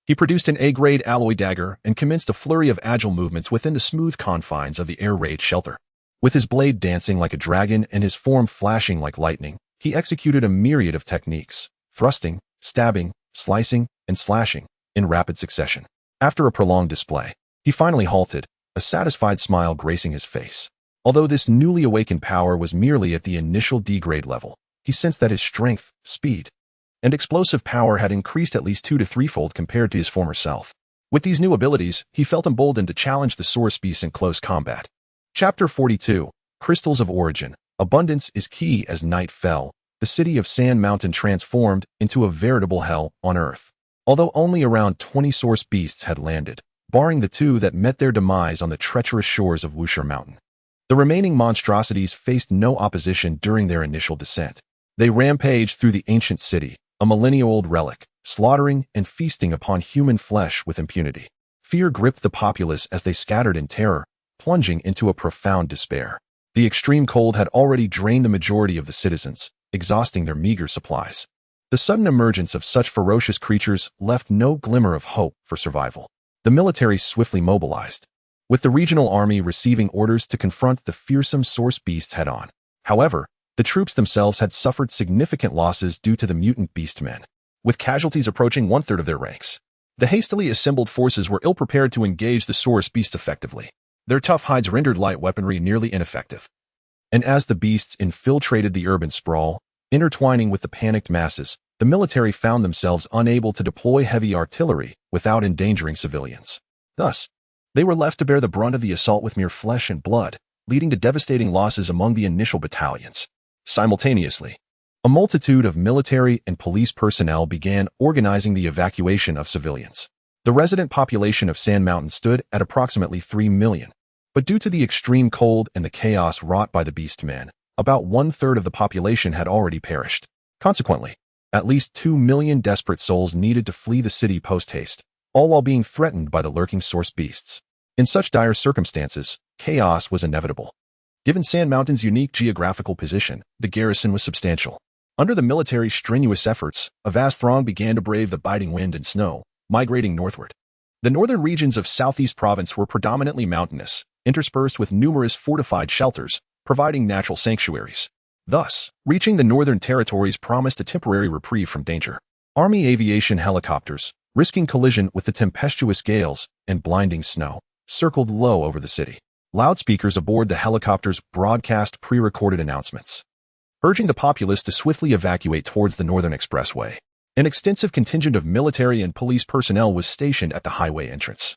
S1: he produced an A-grade alloy dagger and commenced a flurry of agile movements within the smooth confines of the air raid shelter. With his blade dancing like a dragon and his form flashing like lightning, he executed a myriad of techniques: thrusting, stabbing, slicing and slashing in rapid succession. After a prolonged display, he finally halted, a satisfied smile gracing his face. Although this newly awakened power was merely at the initial D-grade level, he sensed that his strength, speed, and explosive power had increased at least 2 to 3-fold compared to his former self. With these new abilities, he felt emboldened to challenge the source beast in close combat. Chapter 42. Crystals of Origin. Abundance is key. As night fell, the city of Sand Mountain transformed into a veritable hell on Earth. Although only around 20 source beasts had landed, barring the 2 that met their demise on the treacherous shores of Wuxia Mountain. The remaining monstrosities faced no opposition during their initial descent. They rampaged through the ancient city, a millennia-old relic, slaughtering and feasting upon human flesh with impunity. Fear gripped the populace as they scattered in terror, plunging into a profound despair. The extreme cold had already drained the majority of the citizens, exhausting their meager supplies. The sudden emergence of such ferocious creatures left no glimmer of hope for survival. The military swiftly mobilized, with the regional army receiving orders to confront the fearsome source beasts head-on. However, the troops themselves had suffered significant losses due to the mutant beastmen, with casualties approaching 1/3 of their ranks. The hastily assembled forces were ill-prepared to engage the source beasts effectively. Their tough hides rendered light weaponry nearly ineffective. And as the beasts infiltrated the urban sprawl, intertwining with the panicked masses, the military found themselves unable to deploy heavy artillery without endangering civilians. Thus, they were left to bear the brunt of the assault with mere flesh and blood, leading to devastating losses among the initial battalions. Simultaneously, a multitude of military and police personnel began organizing the evacuation of civilians. The resident population of Sand Mountain stood at approximately 3 million, but due to the extreme cold and the chaos wrought by the beastmen, about 1/3 of the population had already perished. Consequently, at least 2 million desperate souls needed to flee the city post-haste, all while being threatened by the lurking source beasts. In such dire circumstances, chaos was inevitable. Given Sand Mountain's unique geographical position, the garrison was substantial. Under the military's strenuous efforts, a vast throng began to brave the biting wind and snow, migrating northward. The northern regions of Southeast Province were predominantly mountainous, interspersed with numerous fortified shelters, providing natural sanctuaries. Thus, reaching the northern territories promised a temporary reprieve from danger. Army aviation helicopters, risking collision with the tempestuous gales and blinding snow, circled low over the city. Loudspeakers aboard the helicopters broadcast pre-recorded announcements, urging the populace to swiftly evacuate towards the northern expressway. An extensive contingent of military and police personnel was stationed at the highway entrance,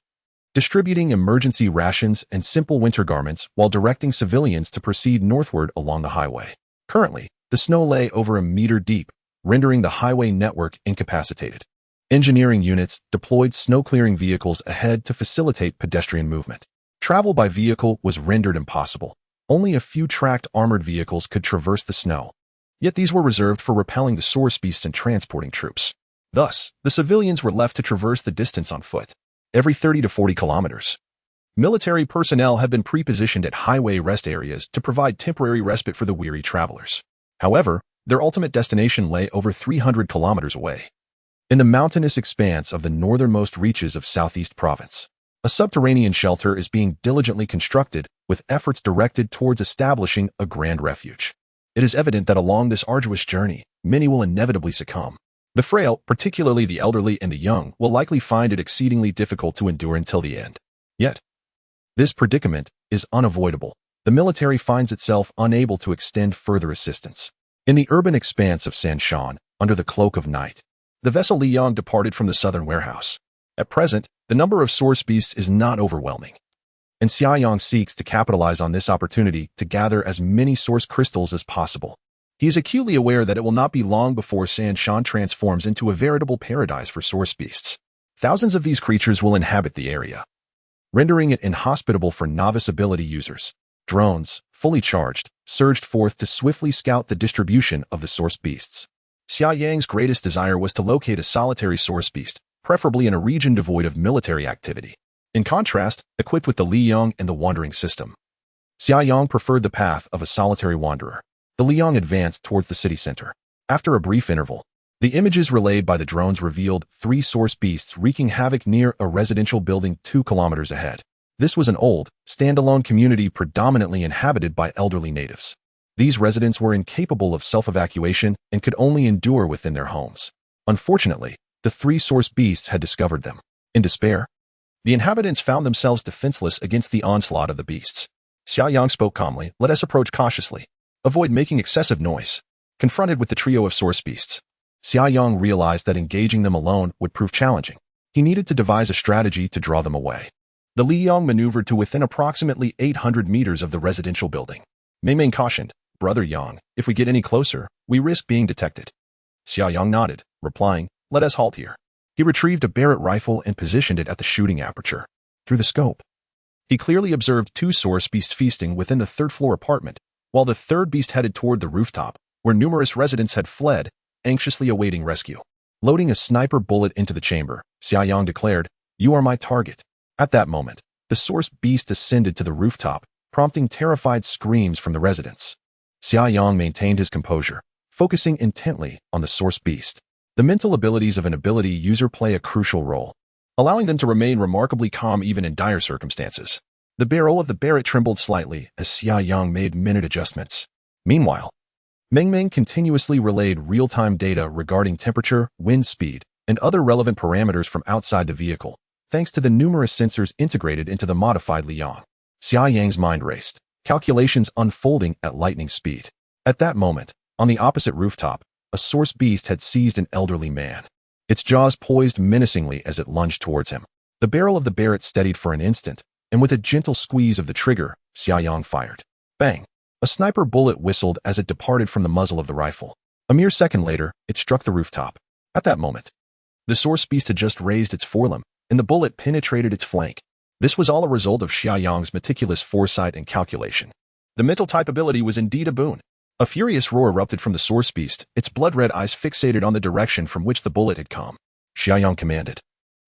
S1: distributing emergency rations and simple winter garments while directing civilians to proceed northward along the highway. Currently, the snow lay over a meter deep, rendering the highway network incapacitated. Engineering units deployed snow-clearing vehicles ahead to facilitate pedestrian movement. Travel by vehicle was rendered impossible. Only a few tracked armored vehicles could traverse the snow, yet these were reserved for repelling the source beasts and transporting troops. Thus, the civilians were left to traverse the distance on foot, every 30 to 40 kilometers. Military personnel had been pre-positioned at highway rest areas to provide temporary respite for the weary travelers. However, their ultimate destination lay over 300 kilometers away, in the mountainous expanse of the northernmost reaches of Southeast Province. A subterranean shelter is being diligently constructed, with efforts directed towards establishing a grand refuge. It is evident that along this arduous journey, many will inevitably succumb. The frail, particularly the elderly and the young, will likely find it exceedingly difficult to endure until the end. Yet, this predicament is unavoidable. The military finds itself unable to extend further assistance. In the urban expanse of Sanshan, under the cloak of night, the vessel Xia Yang departed from the southern warehouse. At present, the number of source beasts is not overwhelming, and Xia Yang seeks to capitalize on this opportunity to gather as many source crystals as possible. He is acutely aware that it will not be long before Sanshan transforms into a veritable paradise for source beasts. Thousands of these creatures will inhabit the area, rendering it inhospitable for novice ability users. Drones, fully charged, surged forth to swiftly scout the distribution of the source beasts. Xia Yang's greatest desire was to locate a solitary source beast, preferably in a region devoid of military activity. In contrast, equipped with the Li Yang and the Wandering system, Xia Yang preferred the path of a solitary wanderer. The Li Yang advanced towards the city center. After a brief interval, the images relayed by the drones revealed 3 source beasts wreaking havoc near a residential building 2 kilometers ahead. This was an old, standalone community predominantly inhabited by elderly natives. These residents were incapable of self-evacuation and could only endure within their homes. Unfortunately, The three source beasts had discovered them. In despair, the inhabitants found themselves defenseless against the onslaught of the beasts. Xia Yang spoke calmly, "Let us approach cautiously. Avoid making excessive noise." Confronted with the trio of source beasts, Xia Yang realized that engaging them alone would prove challenging. He needed to devise a strategy to draw them away. The Li Yang maneuvered to within approximately 800 meters of the residential building. Meng Meng cautioned, "Brother Yang, if we get any closer, we risk being detected." Xia Yang nodded, replying, "Let us halt here." He retrieved a Barrett rifle and positioned it at the shooting aperture. Through the scope, he clearly observed two source beasts feasting within the third-floor apartment, while the third beast headed toward the rooftop, where numerous residents had fled, anxiously awaiting rescue. Loading a sniper bullet into the chamber, Xia Yang declared, "You are my target." At that moment, the source beast ascended to the rooftop, prompting terrified screams from the residents. Xia Yang maintained his composure, focusing intently on the source beast. The mental abilities of an ability user play a crucial role, allowing them to remain remarkably calm even in dire circumstances. The barrel of the Barrett trembled slightly as Xia Yang made minute adjustments. Meanwhile, Meng Meng continuously relayed real-time data regarding temperature, wind speed, and other relevant parameters from outside the vehicle, thanks to the numerous sensors integrated into the modified Li Yang. Xia Yang's mind raced, calculations unfolding at lightning speed. At that moment, on the opposite rooftop, a source beast had seized an elderly man. Its jaws poised menacingly as it lunged towards him. The barrel of the Barrett steadied for an instant, and with a gentle squeeze of the trigger, Xia Yang fired. Bang! A sniper bullet whistled as it departed from the muzzle of the rifle. A mere second later, it struck the rooftop. At that moment, the source beast had just raised its forelimb, and the bullet penetrated its flank. This was all a result of Xia Yang's meticulous foresight and calculation. The mental type ability was indeed a boon. A furious roar erupted from the source beast, its blood-red eyes fixated on the direction from which the bullet had come. Xia Yang commanded,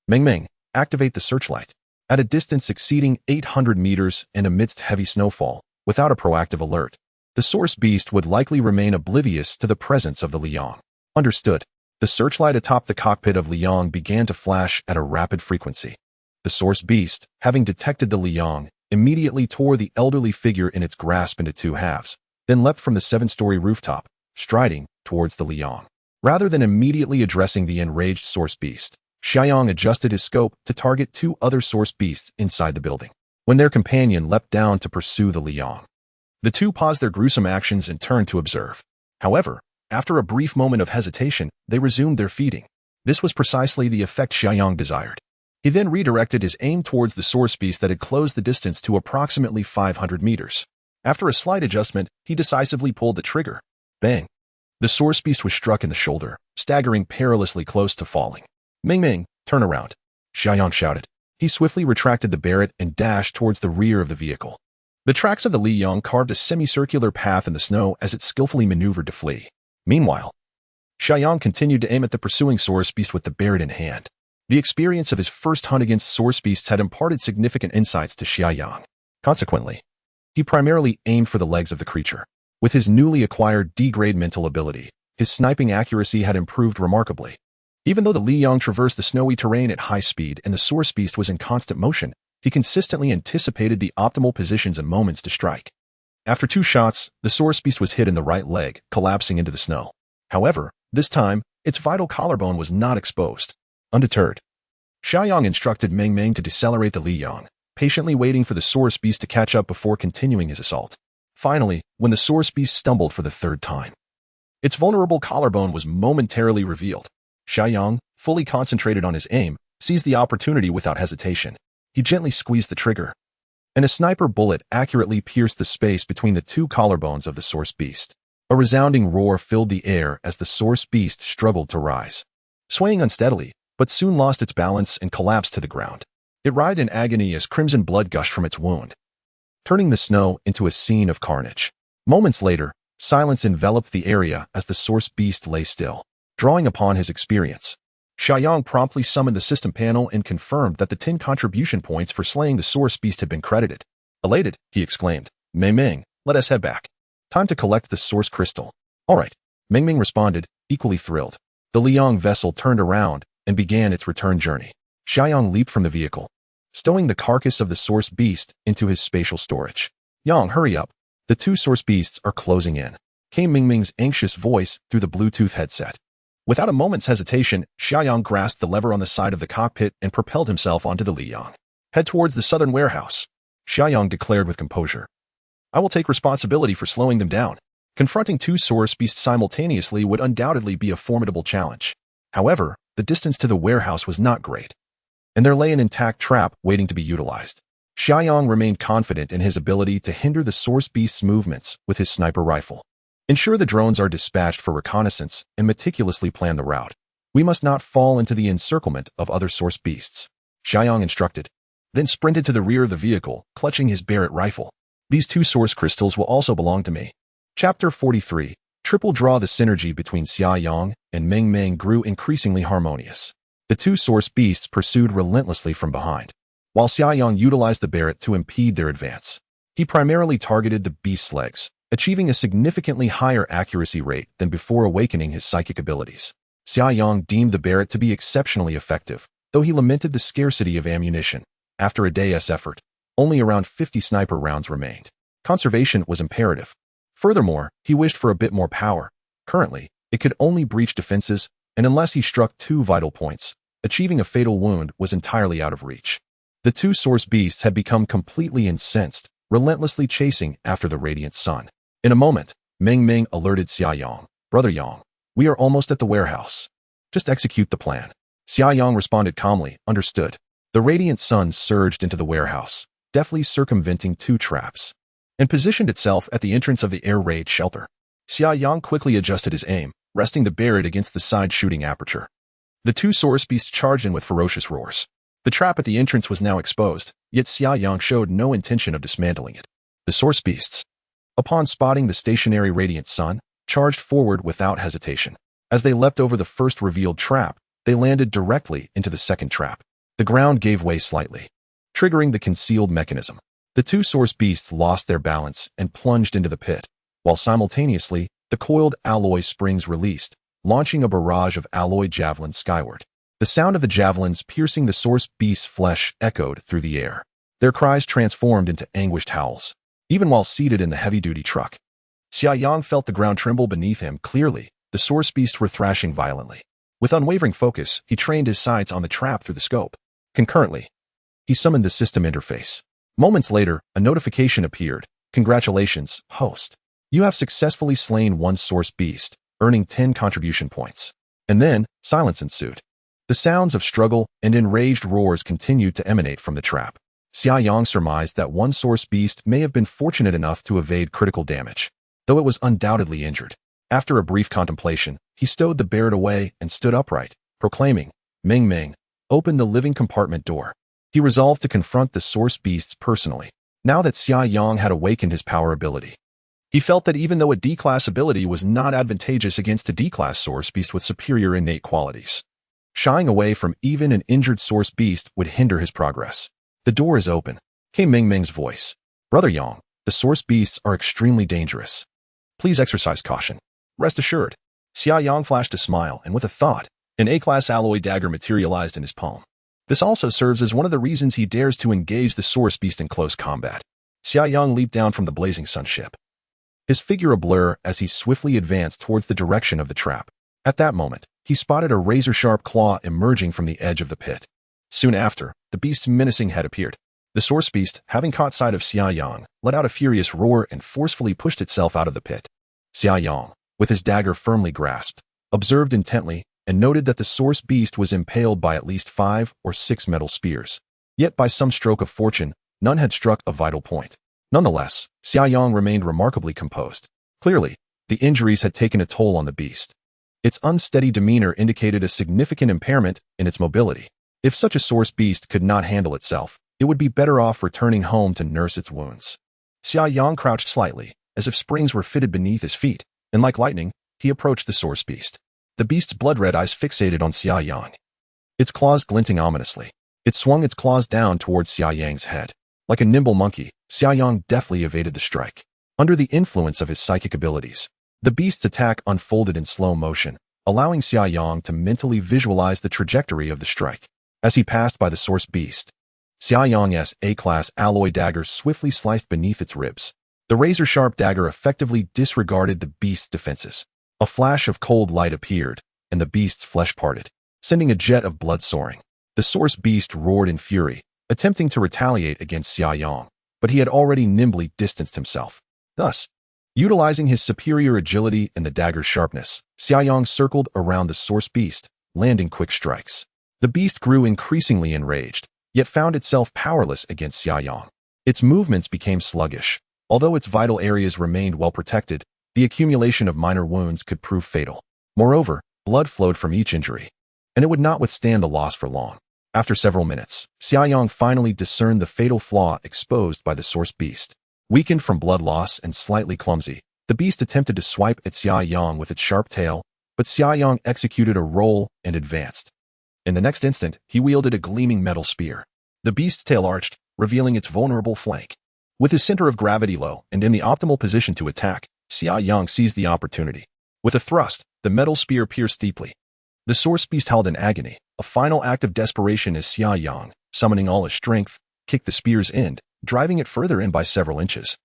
S1: "Meng Meng, activate the searchlight." At a distance exceeding 800 meters and amidst heavy snowfall, without a proactive alert, the source beast would likely remain oblivious to the presence of the Li Yang. Understood. The searchlight atop the cockpit of Li Yang began to flash at a rapid frequency. The source beast, having detected the Li Yang, immediately tore the elderly figure in its grasp into two halves, then leapt from the 7-story rooftop, striding towards the Li Yang. Rather than immediately addressing the enraged source beast, Xia Yang adjusted his scope to target two other source beasts inside the building. When their companion leapt down to pursue the Li Yang, the two paused their gruesome actions and turned to observe. However, after a brief moment of hesitation, they resumed their feeding. This was precisely the effect Xia Yang desired. He then redirected his aim towards the source beast that had closed the distance to approximately 500 meters. After a slight adjustment, he decisively pulled the trigger. Bang! The source beast was struck in the shoulder, staggering perilously close to falling. "Meng Meng, turn around," Xia Yang shouted. He swiftly retracted the Barrett and dashed towards the rear of the vehicle. The tracks of the Li Yang carved a semicircular path in the snow as it skillfully maneuvered to flee. Meanwhile, Xia Yang continued to aim at the pursuing source beast with the Barrett in hand. The experience of his first hunt against source beasts had imparted significant insights to Xia Yang. Consequently, he primarily aimed for the legs of the creature. With his newly acquired D-grade mental ability, his sniping accuracy had improved remarkably. Even though the Li Yang traversed the snowy terrain at high speed and the source beast was in constant motion, he consistently anticipated the optimal positions and moments to strike. After 2 shots, the source beast was hit in the right leg, collapsing into the snow. However, this time, its vital collarbone was not exposed. Undeterred, Xia Yang instructed Meng Meng to decelerate the Li Yang, patiently waiting for the source beast to catch up before continuing his assault. Finally, when the source beast stumbled for the 3rd time, its vulnerable collarbone was momentarily revealed. Xia Yang, fully concentrated on his aim, seized the opportunity without hesitation. He gently squeezed the trigger, and a sniper bullet accurately pierced the space between the 2 collarbones of the source beast. A resounding roar filled the air as the source beast struggled to rise, swaying unsteadily, but soon lost its balance and collapsed to the ground. It writhed in agony as crimson blood gushed from its wound, turning the snow into a scene of carnage. Moments later, silence enveloped the area as the source beast lay still. Drawing upon his experience, Xia Yang promptly summoned the system panel and confirmed that the 10 contribution points for slaying the source beast had been credited. Elated, he exclaimed, "Meng Meng, let us head back. Time to collect the source crystal." "All right," Meng Meng responded, equally thrilled. The Li Yang vessel turned around and began its return journey. Xia Yang leaped from the vehicle, stowing the carcass of the source beast into his spatial storage. "Yang, hurry up. The 2 source beasts are closing in," came Meng Meng's anxious voice through the Bluetooth headset. Without a moment's hesitation, Xia Yang grasped the lever on the side of the cockpit and propelled himself onto the Liyang. Head towards the southern warehouse, Xia Yang declared with composure. I will take responsibility for slowing them down. Confronting two source beasts simultaneously would undoubtedly be a formidable challenge. However, the distance to the warehouse was not great, and there lay an intact trap waiting to be utilized. Xia Yang remained confident in his ability to hinder the source beast's movements with his sniper rifle. Ensure the drones are dispatched for reconnaissance and meticulously plan the route. We must not fall into the encirclement of other source beasts, Xia Yang instructed, then sprinted to the rear of the vehicle, clutching his Barrett rifle. These two source crystals will also belong to me. Chapter 43. Triple Draw. The synergy between Xia Yang and Meng Meng grew increasingly harmonious. The two source beasts pursued relentlessly from behind, while Xia Yang utilized the Barrett to impede their advance. He primarily targeted the beast's legs, achieving a significantly higher accuracy rate than before awakening his psychic abilities. Xia Yang deemed the Barrett to be exceptionally effective, though he lamented the scarcity of ammunition. After a day's effort, only around 50 sniper rounds remained. Conservation was imperative. Furthermore, he wished for a bit more power. Currently, it could only breach defenses, and unless he struck two vital points, achieving a fatal wound was entirely out of reach. The two source beasts had become completely incensed, relentlessly chasing after the radiant sun. In a moment, Meng Meng alerted Xia Yang. Brother Yang, we are almost at the warehouse. Just execute the plan. Xia Yang responded calmly, understood. The radiant sun surged into the warehouse, deftly circumventing two traps, and positioned itself at the entrance of the air raid shelter. Xia Yang quickly adjusted his aim, resting the Barrett against the side shooting aperture. The two source beasts charged in with ferocious roars. The trap at the entrance was now exposed, yet Xia Yang showed no intention of dismantling it. The source beasts, upon spotting the stationary radiant sun, charged forward without hesitation. As they leapt over the first revealed trap, they landed directly into the second trap. The ground gave way slightly, triggering the concealed mechanism. The two source beasts lost their balance and plunged into the pit, while simultaneously, the coiled alloy springs released, launching a barrage of alloy javelins skyward. The sound of the javelins piercing the source beast's flesh echoed through the air. Their cries transformed into anguished howls, even while seated in the heavy-duty truck. Xia Yang felt the ground tremble beneath him clearly. The source beasts were thrashing violently. With unwavering focus, he trained his sights on the trap through the scope. Concurrently, he summoned the system interface. Moments later, a notification appeared. Congratulations, host. You have successfully slain one source beast, earning 10 contribution points. And then, silence ensued. The sounds of struggle and enraged roars continued to emanate from the trap. Xia Yang surmised that one source beast may have been fortunate enough to evade critical damage, though it was undoubtedly injured. After a brief contemplation, he stowed the Barrett away and stood upright, proclaiming, Meng Meng, open the living compartment door. He resolved to confront the source beasts personally, now that Xia Yang had awakened his power ability. He felt that even though a D-class ability was not advantageous against a D-class source beast with superior innate qualities, shying away from even an injured source beast would hinder his progress. The door is open, came Meng Meng's voice. Brother Yang, the source beasts are extremely dangerous. Please exercise caution. Rest assured. Xia Yang flashed a smile, and with a thought, an A-class alloy dagger materialized in his palm. This also serves as one of the reasons he dares to engage the source beast in close combat. Xia Yang leaped down from the blazing sunship, his figure a blur as he swiftly advanced towards the direction of the trap. At that moment, he spotted a razor-sharp claw emerging from the edge of the pit. Soon after, the beast's menacing head appeared. The source beast, having caught sight of Xia Yang, let out a furious roar and forcefully pushed itself out of the pit. Xia Yang, with his dagger firmly grasped, observed intently and noted that the source beast was impaled by at least 5 or 6 metal spears. Yet by some stroke of fortune, none had struck a vital point. Nonetheless, Xia Yang remained remarkably composed. Clearly, the injuries had taken a toll on the beast. Its unsteady demeanor indicated a significant impairment in its mobility. If such a source beast could not handle itself, it would be better off returning home to nurse its wounds. Xia Yang crouched slightly, as if springs were fitted beneath his feet, and like lightning, he approached the source beast. The beast's blood-red eyes fixated on Xia Yang, its claws glinting ominously. It swung its claws down towards Xia Yang's head. Like a nimble monkey, Xia Yang deftly evaded the strike. Under the influence of his psychic abilities, the beast's attack unfolded in slow motion, allowing Xia Yang to mentally visualize the trajectory of the strike. As he passed by the source beast, Xia Yang's A-class alloy dagger swiftly sliced beneath its ribs. The razor-sharp dagger effectively disregarded the beast's defenses. A flash of cold light appeared, and the beast's flesh parted, sending a jet of blood soaring. The source beast roared in fury, attempting to retaliate against Xia Yang, but he had already nimbly distanced himself. Thus, utilizing his superior agility and the dagger's sharpness, Xia Yang circled around the source beast, landing quick strikes. The beast grew increasingly enraged, yet found itself powerless against Xia Yang. Its movements became sluggish. Although its vital areas remained well protected, the accumulation of minor wounds could prove fatal. Moreover, blood flowed from each injury, and it would not withstand the loss for long. After several minutes, Xia Yang finally discerned the fatal flaw exposed by the source beast. Weakened from blood loss and slightly clumsy, the beast attempted to swipe at Xia Yang with its sharp tail, but Xia Yang executed a roll and advanced. In the next instant, he wielded a gleaming metal spear. The beast's tail arched, revealing its vulnerable flank. With his center of gravity low and in the optimal position to attack, Xia Yang seized the opportunity. With a thrust, the metal spear pierced deeply. The source beast howled in agony, a final act of desperation as Xia Yang, summoning all his strength, kicked the spear's end, driving it further in by several inches.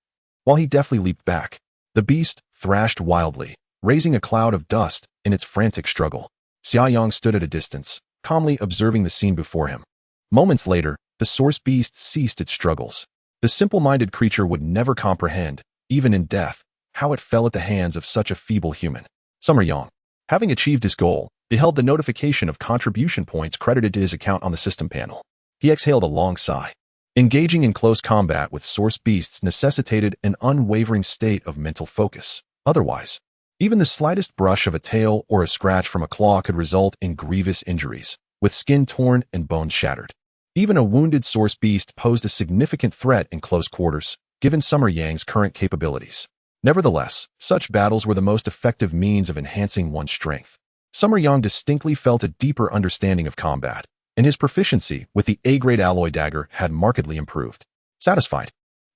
S1: While he deftly leaped back, the beast thrashed wildly, raising a cloud of dust in its frantic struggle. Xia Yang stood at a distance, calmly observing the scene before him. Moments later, the source beast ceased its struggles. The simple-minded creature would never comprehend, even in death, how it fell at the hands of such a feeble human. Xia Yang, having achieved his goal, beheld the notification of contribution points credited to his account on the system panel. He exhaled a long sigh. Engaging in close combat with source beasts necessitated an unwavering state of mental focus. Otherwise, even the slightest brush of a tail or a scratch from a claw could result in grievous injuries, with skin torn and bones shattered. Even a wounded source beast posed a significant threat in close quarters, given Xia Yang's current capabilities. Nevertheless, such battles were the most effective means of enhancing one's strength. Xia Yang distinctly felt a deeper understanding of combat, and his proficiency with the A-grade alloy dagger had markedly improved. Satisfied,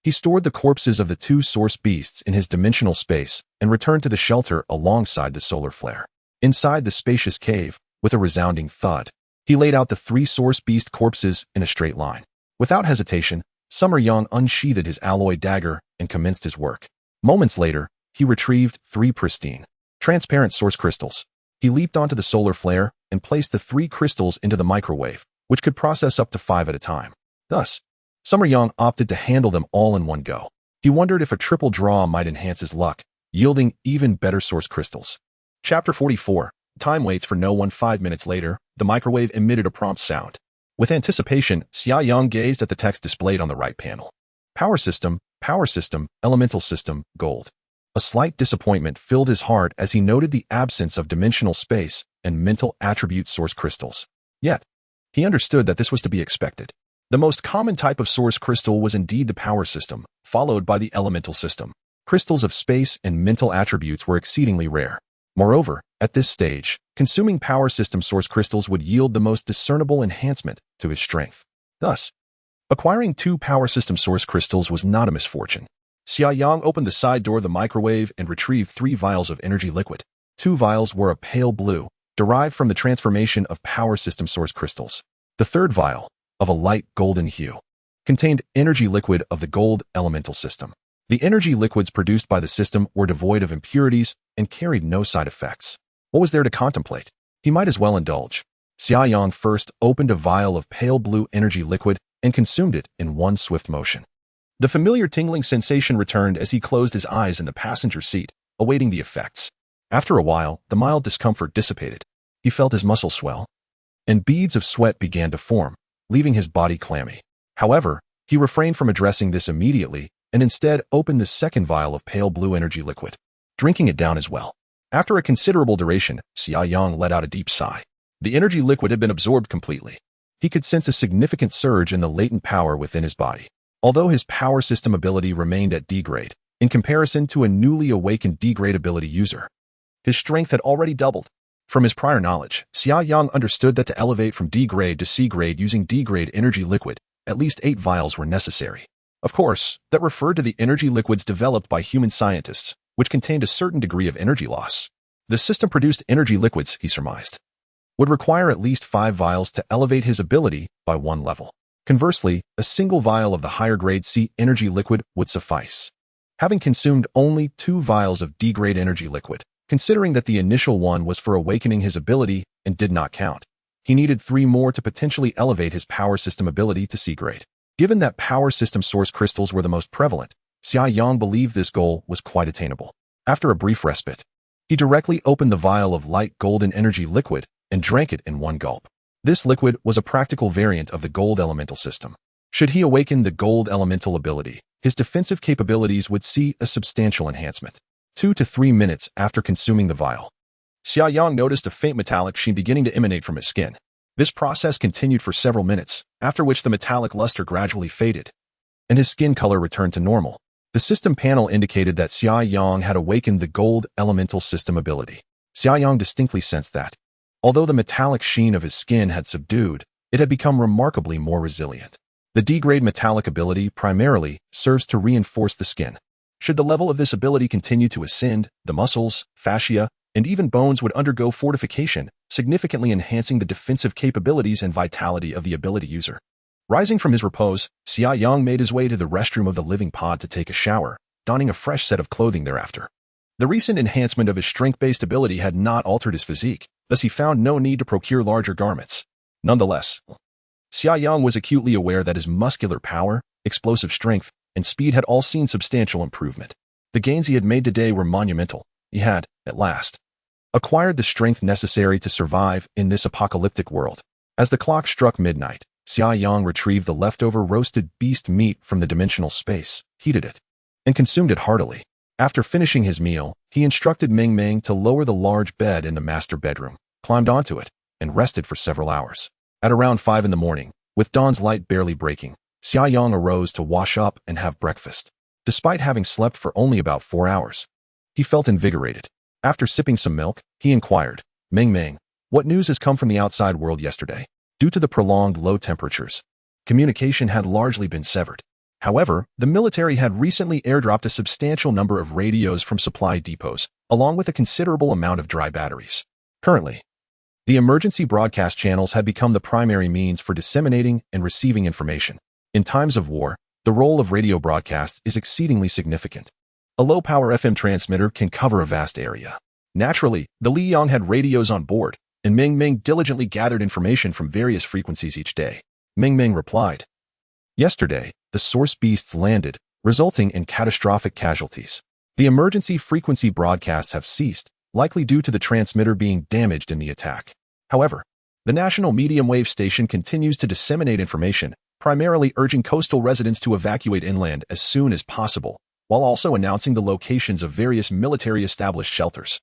S1: he stored the corpses of the two source beasts in his dimensional space and returned to the shelter alongside the solar flare. Inside the spacious cave, with a resounding thud, he laid out the three source beast corpses in a straight line. Without hesitation, Xia Yang unsheathed his alloy dagger and commenced his work. Moments later, he retrieved 3 pristine, transparent source crystals. He leaped onto the solar flare and placed the 3 crystals into the microwave, which could process up to 5 at a time. Thus, Xia Yang opted to handle them all in one go. He wondered if a triple draw might enhance his luck, yielding even better source crystals. Chapter 44. Time waits for no one. 5 minutes later, the microwave emitted a prompt sound. With anticipation, Xia Yang gazed at the text displayed on the right panel. Power system, elemental system, gold. A slight disappointment filled his heart as he noted the absence of dimensional space and mental attribute source crystals. Yet, he understood that this was to be expected. The most common type of source crystal was indeed the power system, followed by the elemental system. Crystals of space and mental attributes were exceedingly rare. Moreover, at this stage, consuming power system source crystals would yield the most discernible enhancement to his strength. Thus, acquiring 2 power system source crystals was not a misfortune. Xia Yang opened the side door of the microwave and retrieved 3 vials of energy liquid. 2 vials were a pale blue, derived from the transformation of power system source crystals. The third vial, of a light golden hue, contained energy liquid of the gold elemental system. The energy liquids produced by the system were devoid of impurities and carried no side effects. What was there to contemplate? He might as well indulge. Xia Yang first opened a vial of pale blue energy liquid and consumed it in one swift motion. The familiar tingling sensation returned as he closed his eyes in the passenger seat, awaiting the effects. After a while, the mild discomfort dissipated. He felt his muscles swell, and beads of sweat began to form, leaving his body clammy. However, he refrained from addressing this immediately and instead opened the second vial of pale blue energy liquid, drinking it down as well. After a considerable duration, Xia Yang let out a deep sigh. The energy liquid had been absorbed completely. He could sense a significant surge in the latent power within his body. Although his power system ability remained at D grade, in comparison to a newly awakened D grade ability user, his strength had already doubled. From his prior knowledge, Xia Yang understood that to elevate from D grade to C grade using D grade energy liquid, at least 8 vials were necessary. Of course, that referred to the energy liquids developed by human scientists, which contained a certain degree of energy loss. The system-produced energy liquids, he surmised, would require at least 5 vials to elevate his ability by 1 level. Conversely, a single vial of the higher grade C energy liquid would suffice. Having consumed only 2 vials of D grade energy liquid, considering that the initial one was for awakening his ability and did not count. He needed 3 more to potentially elevate his power system ability to C grade. Given that power system source crystals were the most prevalent, Xia Yang believed this goal was quite attainable. After a brief respite, he directly opened the vial of light golden energy liquid and drank it in one gulp. This liquid was a practical variant of the gold elemental system. Should he awaken the gold elemental ability, his defensive capabilities would see a substantial enhancement. 2 to 3 minutes after consuming the vial, Xia Yang noticed a faint metallic sheen beginning to emanate from his skin. This process continued for several minutes, after which the metallic luster gradually faded, and his skin color returned to normal. The system panel indicated that Xia Yang had awakened the gold elemental system ability. Xia Yang distinctly sensed that, although the metallic sheen of his skin had subdued, it had become remarkably more resilient. The D-grade metallic ability primarily serves to reinforce the skin. Should the level of this ability continue to ascend, the muscles, fascia, and even bones would undergo fortification, significantly enhancing the defensive capabilities and vitality of the ability user. Rising from his repose, Xia Yang made his way to the restroom of the living pod to take a shower, donning a fresh set of clothing thereafter. The recent enhancement of his strength-based ability had not altered his physique, thus he found no need to procure larger garments. Nonetheless, Xia Yang was acutely aware that his muscular power, explosive strength, and speed had all seen substantial improvement. The gains he had made today were monumental. He had, at last, acquired the strength necessary to survive in this apocalyptic world. As the clock struck midnight, Xia Yang retrieved the leftover roasted beast meat from the dimensional space, heated it, and consumed it heartily. After finishing his meal, he instructed Meng Meng to lower the large bed in the master bedroom, climbed onto it, and rested for several hours. At around 5 in the morning, with dawn's light barely breaking, Xia Yang arose to wash up and have breakfast. Despite having slept for only about 4 hours, he felt invigorated. After sipping some milk, he inquired, Meng Meng, what news has come from the outside world yesterday? Due to the prolonged low temperatures, communication had largely been severed. However, the military had recently airdropped a substantial number of radios from supply depots, along with a considerable amount of dry batteries. Currently, the emergency broadcast channels had become the primary means for disseminating and receiving information. In times of war, the role of radio broadcasts is exceedingly significant. A low-power FM transmitter can cover a vast area. Naturally, the Liyang had radios on board, and Meng Meng diligently gathered information from various frequencies each day. Meng Meng replied, yesterday, the source beasts landed, resulting in catastrophic casualties. The emergency frequency broadcasts have ceased, likely due to the transmitter being damaged in the attack. However, the national medium-wave station continues to disseminate information, primarily urging coastal residents to evacuate inland as soon as possible, while also announcing the locations of various military-established shelters.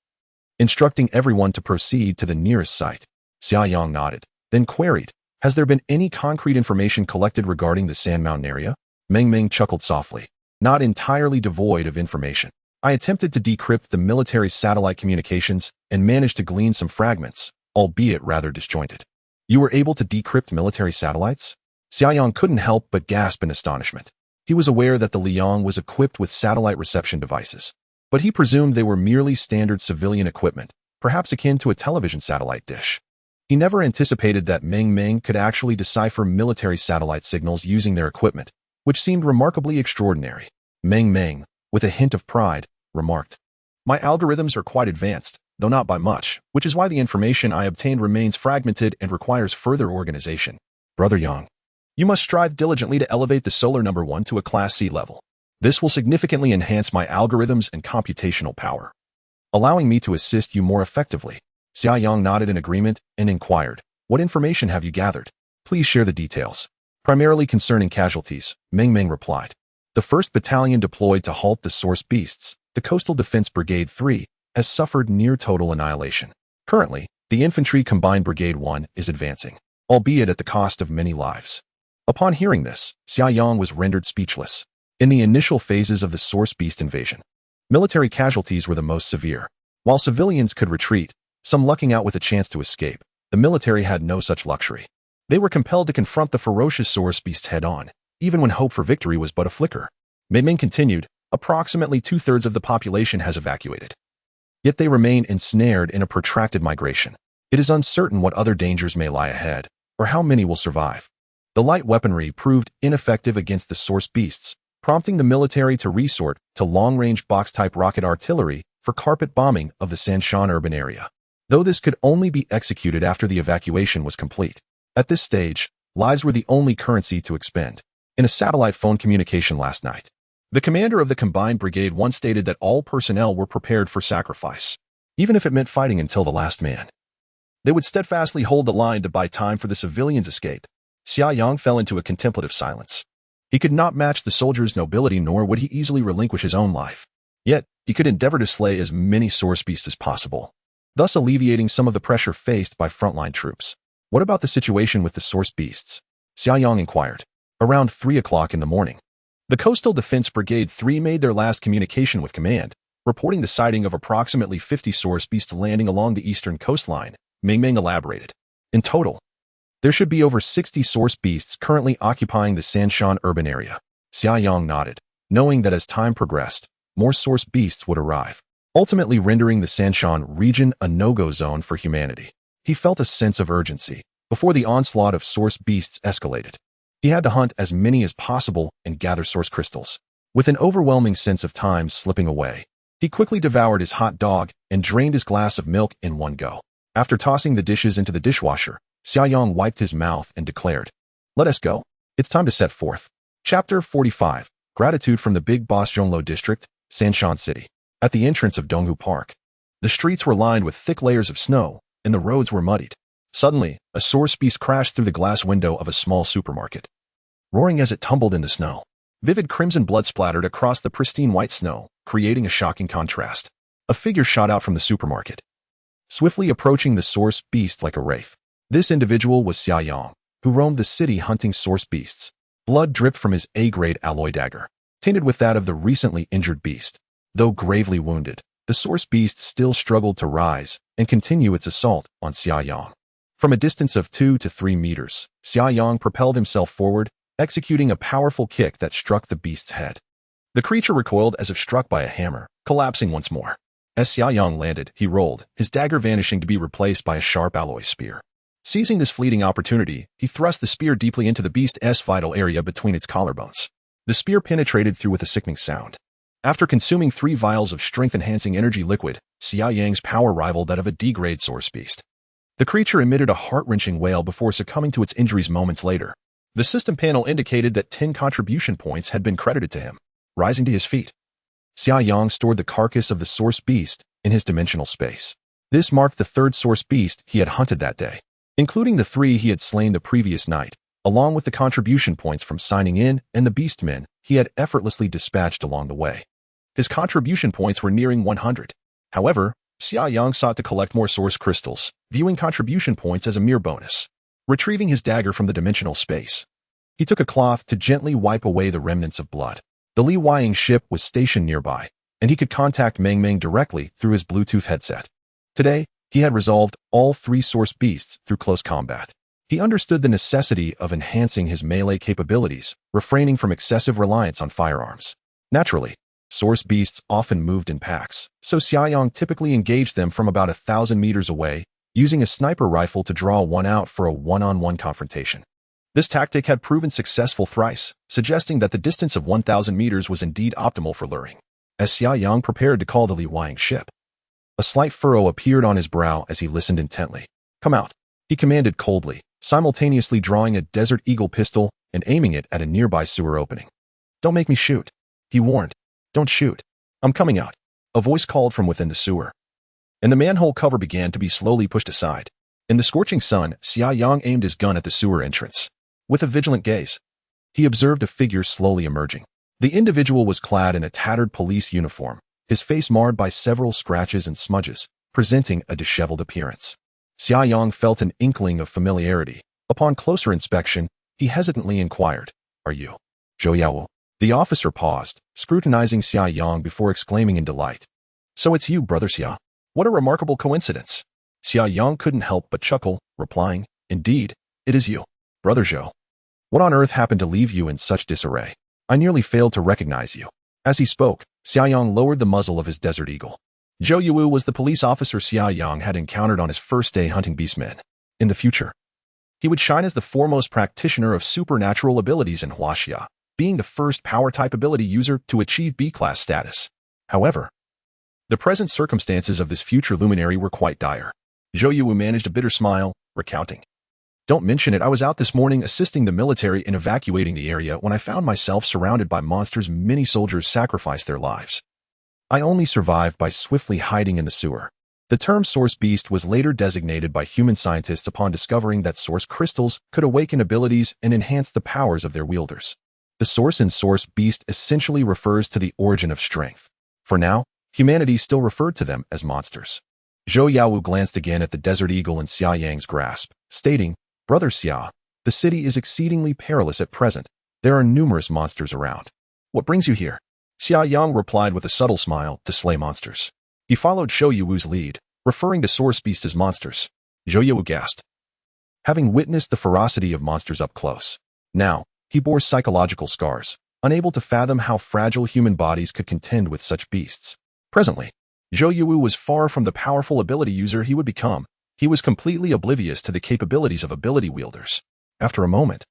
S1: Instructing everyone to proceed to the nearest site. Xia Yang nodded, then queried, has there been any concrete information collected regarding the Sand Mountain area? Meng Meng chuckled softly. Not entirely devoid of information. I attempted to decrypt the military satellite communications and managed to glean some fragments, albeit rather disjointed. You were able to decrypt military satellites? Xia Yang couldn't help but gasp in astonishment. He was aware that the Liyang was equipped with satellite reception devices, but he presumed they were merely standard civilian equipment, perhaps akin to a television satellite dish. He never anticipated that Meng Meng could actually decipher military satellite signals using their equipment, which seemed remarkably extraordinary. Meng Meng, with a hint of pride, remarked, my algorithms are quite advanced, though not by much, which is why the information I obtained remains fragmented and requires further organization. Brother Yang, you must strive diligently to elevate the Solar Number 1 to a Class C level. This will significantly enhance my algorithms and computational power, allowing me to assist you more effectively. Xia Yang nodded in agreement and inquired, what information have you gathered? Please share the details. Primarily concerning casualties, Meng Meng replied. The 1st Battalion deployed to halt the Source Beasts, the Coastal Defense Brigade 3, has suffered near total annihilation. Currently, the Infantry Combined Brigade 1 is advancing, albeit at the cost of many lives. Upon hearing this, Xia Yang was rendered speechless. In the initial phases of the Source Beast invasion, military casualties were the most severe. While civilians could retreat, some lucking out with a chance to escape, the military had no such luxury. They were compelled to confront the ferocious Source Beasts head-on, even when hope for victory was but a flicker. Meng Meng continued, approximately 2/3 of the population has evacuated. Yet they remain ensnared in a protracted migration. It is uncertain what other dangers may lie ahead, or how many will survive. The light weaponry proved ineffective against the Source Beasts, prompting the military to resort to long-range box-type rocket artillery for carpet bombing of the Sanshan urban area, though this could only be executed after the evacuation was complete. At this stage, lives were the only currency to expend. In a satellite phone communication last night, the commander of the combined brigade once stated that all personnel were prepared for sacrifice, even if it meant fighting until the last man. They would steadfastly hold the line to buy time for the civilians' escape. Xia Yang fell into a contemplative silence. He could not match the soldier's nobility, nor would he easily relinquish his own life. Yet, he could endeavor to slay as many source beasts as possible, thus alleviating some of the pressure faced by frontline troops. What about the situation with the source beasts? Xia Yang inquired. Around 3 o'clock in the morning, the Coastal Defense Brigade 3 made their last communication with command, reporting the sighting of approximately 50 source beasts landing along the eastern coastline. Meng elaborated. In total, there should be over 60 source beasts currently occupying the Sanshan urban area. Xia Yang nodded, knowing that as time progressed, more source beasts would arrive, ultimately rendering the Sanshan region a no-go zone for humanity. He felt a sense of urgency before the onslaught of source beasts escalated. He had to hunt as many as possible and gather source crystals. With an overwhelming sense of time slipping away, he quickly devoured his hot dog and drained his glass of milk in one go. After tossing the dishes into the dishwasher, Xia Yang wiped his mouth and declared, "Let us go. It's time to set forth." Chapter 45. Gratitude from the Big Boss Zhonglo District, Sanshan City. At the entrance of Donghu Park, the streets were lined with thick layers of snow, and the roads were muddied. Suddenly, a source beast crashed through the glass window of a small supermarket, roaring as it tumbled in the snow. Vivid crimson blood splattered across the pristine white snow, creating a shocking contrast. A figure shot out from the supermarket, swiftly approaching the source beast like a wraith. This individual was Xia Yang, who roamed the city hunting source beasts. Blood dripped from his A-grade alloy dagger, tainted with that of the recently injured beast. Though gravely wounded, the source beast still struggled to rise and continue its assault on Xia Yang. From a distance of 2 to 3 meters, Xia Yang propelled himself forward, executing a powerful kick that struck the beast's head. The creature recoiled as if struck by a hammer, collapsing once more. As Xia Yang landed, he rolled, his dagger vanishing to be replaced by a sharp alloy spear. Seizing this fleeting opportunity, he thrust the spear deeply into the beast's vital area between its collarbones. The spear penetrated through with a sickening sound. After consuming 3 vials of strength-enhancing energy liquid, Xia Yang's power rivaled that of a D-grade source beast. The creature emitted a heart-wrenching wail before succumbing to its injuries moments later. The system panel indicated that 10 contribution points had been credited to him. Rising to his feet, Xia Yang stored the carcass of the source beast in his dimensional space. This marked the 3rd source beast he had hunted that day, including the 3 he had slain the previous night, along with the contribution points from signing in and the beastmen he had effortlessly dispatched along the way. His contribution points were nearing 100. However, Xia Yang sought to collect more source crystals, viewing contribution points as a mere bonus. Retrieving his dagger from the dimensional space, he took a cloth to gently wipe away the remnants of blood. The Li Weiying ship was stationed nearby, and he could contact Meng directly through his Bluetooth headset. Today, he had resolved all 3 source beasts through close combat. He understood the necessity of enhancing his melee capabilities, refraining from excessive reliance on firearms. Naturally, source beasts often moved in packs, so Xia Yang typically engaged them from about 1,000 meters away, using a sniper rifle to draw one out for a one-on-one confrontation. This tactic had proven successful thrice, suggesting that the distance of 1,000 meters was indeed optimal for luring. As Xia Yang prepared to call the Li Weiying ship, a slight furrow appeared on his brow as he listened intently. "Come out," he commanded coldly, simultaneously drawing a Desert Eagle pistol and aiming it at a nearby sewer opening. "Don't make me shoot," he warned. "Don't shoot. I'm coming out," a voice called from within the sewer. And the manhole cover began to be slowly pushed aside. In the scorching sun, Xia Yang aimed his gun at the sewer entrance. With a vigilant gaze, he observed a figure slowly emerging. The individual was clad in a tattered police uniform, his face marred by several scratches and smudges, presenting a disheveled appearance. Xia Yang felt an inkling of familiarity. Upon closer inspection, he hesitantly inquired, "Are you Zhou Yao?" The officer paused, scrutinizing Xia Yang before exclaiming in delight, "So it's you, Brother Xia. What a remarkable coincidence." Xia Yang couldn't help but chuckle, replying, "Indeed, it is you, Brother Zhou. What on earth happened to leave you in such disarray? I nearly failed to recognize you." As he spoke, Xia Yang lowered the muzzle of his Desert Eagle. Zhou Yu was the police officer Xia Yang had encountered on his first day hunting beastmen. In the future, he would shine as the foremost practitioner of supernatural abilities in Huaxia, being the first power-type ability user to achieve B-class status. However, The present circumstances of this future luminary were quite dire. Zhou Yuwu managed a bitter smile, recounting. Don't mention it, I was out this morning assisting the military in evacuating the area when I found myself surrounded by monsters. Many soldiers sacrificed their lives. I only survived by swiftly hiding in the sewer. The term source beast was later designated by human scientists upon discovering that source crystals could awaken abilities and enhance the powers of their wielders. The source in source beast essentially refers to the origin of strength. For now, humanity still referred to them as monsters. Zhou Yawu glanced again at the desert eagle in Xia Yang's grasp, stating, Brother Xia, the city is exceedingly perilous at present. There are numerous monsters around. What brings you here? Xia Yang replied with a subtle smile, to slay monsters. He followed Zhou Yuwu's lead, referring to source beasts as monsters. Zhou Yuwu gasped, having witnessed the ferocity of monsters up close. Now, he bore psychological scars, unable to fathom how fragile human bodies could contend with such beasts. Presently, Zhou Yuwu was far from the powerful ability user he would become. He was completely oblivious to the capabilities of ability wielders. After a moment,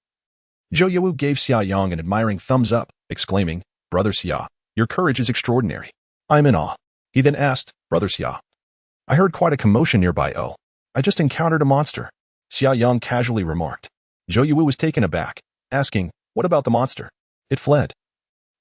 S1: Zhou Yuwu gave Xia Yang an admiring thumbs up, exclaiming, Brother Xia, your courage is extraordinary. I am in awe. He then asked, Brother Xia, I heard quite a commotion nearby. Oh, I just encountered a monster. Xia Yang casually remarked. Zhou Yuwu was taken aback, asking, what about the monster? It fled.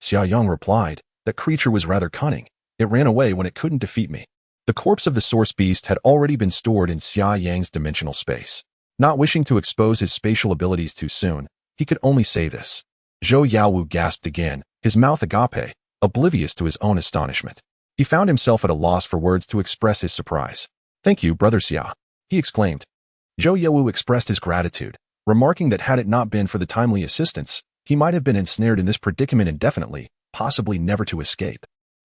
S1: Xia Yang replied, that creature was rather cunning. It ran away when it couldn't defeat me. The corpse of the source beast had already been stored in Xia Yang's dimensional space. Not wishing to expose his spatial abilities too soon, he could only say this. Zhou Yawu gasped again, his mouth agape, oblivious to his own astonishment. He found himself at a loss for words to express his surprise. Thank you, Brother Xia, he exclaimed. Zhou Yawu expressed his gratitude, remarking that had it not been for the timely assistance, he might have been ensnared in this predicament indefinitely, possibly never to escape.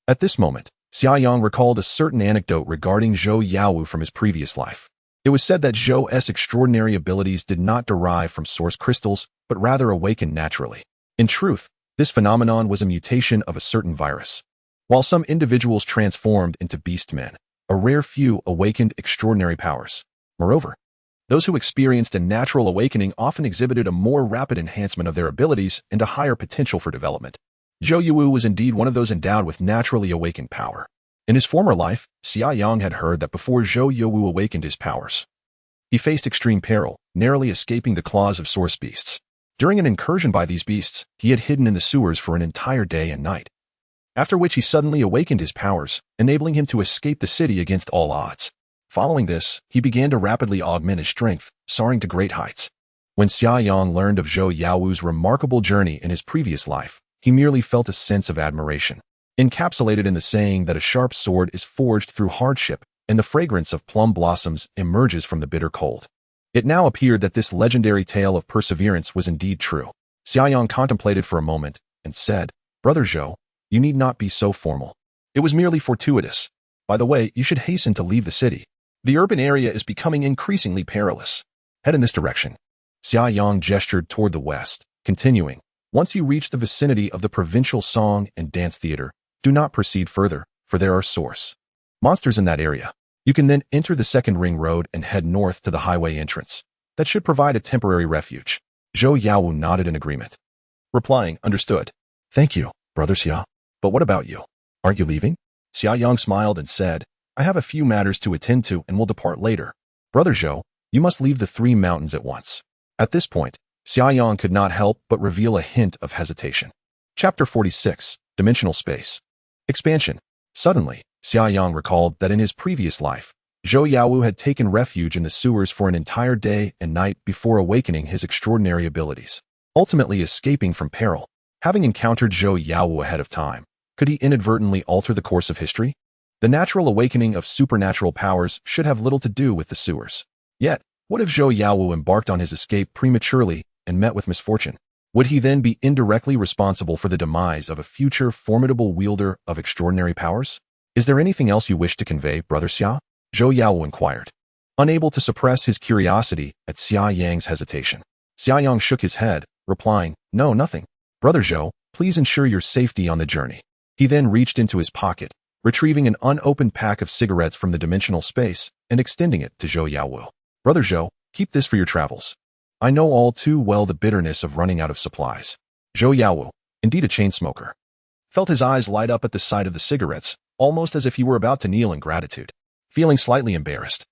S1: At this moment, Xia Yang recalled a certain anecdote regarding Zhou Yawu from his previous life. It was said that Zhou's extraordinary abilities did not derive from source crystals, but rather awakened naturally. In truth, this phenomenon was a mutation of a certain virus. While some individuals transformed into beast men, a rare few awakened extraordinary powers. Moreover, those who experienced a natural awakening often exhibited a more rapid enhancement of their abilities and a higher potential for development. Zhou Yuwu was indeed one of those endowed with naturally awakened power. In his former life, Xia Yang had heard that before Zhou Yuwu awakened his powers, he faced extreme peril, narrowly escaping the claws of source beasts. During an incursion by these beasts, he had hidden in the sewers for an entire day and night, after which he suddenly awakened his powers, enabling him to escape the city against all odds. Following this, he began to rapidly augment his strength, soaring to great heights. When Xia Yang learned of Zhou Yawu's remarkable journey in his previous life, he merely felt a sense of admiration, encapsulated in the saying that a sharp sword is forged through hardship and the fragrance of plum blossoms emerges from the bitter cold. It now appeared that this legendary tale of perseverance was indeed true. Xia Yang contemplated for a moment and said, Brother Zhou, you need not be so formal. It was merely fortuitous. By the way, you should hasten to leave the city. The urban area is becoming increasingly perilous. Head in this direction. Xia Yang gestured toward the west, continuing, once you reach the vicinity of the provincial song and dance theater, do not proceed further, for there are source monsters in that area. You can then enter the second ring road and head north to the highway entrance. That should provide a temporary refuge. Zhou Yawu nodded in agreement, replying, understood. Thank you, Brother Xia. But what about you? Aren't you leaving? Xia Yang smiled and said, I have a few matters to attend to and will depart later. Brother Zhou, you must leave the 3 mountains at once. At this point, Xia Yang could not help but reveal a hint of hesitation. Chapter 46, Dimensional Space. Expansion. Suddenly, Xia Yang recalled that in his previous life, Zhou Yawu had taken refuge in the sewers for an entire day and night before awakening his extraordinary abilities, ultimately escaping from peril. Having encountered Zhou Yawu ahead of time, could he inadvertently alter the course of history? The natural awakening of supernatural powers should have little to do with the sewers. Yet, what if Zhou Yawu embarked on his escape prematurely and met with misfortune? Would he then be indirectly responsible for the demise of a future formidable wielder of extraordinary powers? Is there anything else you wish to convey, Brother Xia? Zhou Yawu inquired, unable to suppress his curiosity at Xia Yang's hesitation. Xia Yang shook his head, replying, no, nothing. Brother Zhou, please ensure your safety on the journey. He then reached into his pocket, retrieving an unopened pack of cigarettes from the dimensional space and extending it to Zhou Yawu. Brother Zhou, keep this for your travels. I know all too well the bitterness of running out of supplies. Zhou Yawu, indeed a chain smoker, felt his eyes light up at the sight of the cigarettes, almost as if he were about to kneel in gratitude. Feeling slightly embarrassed,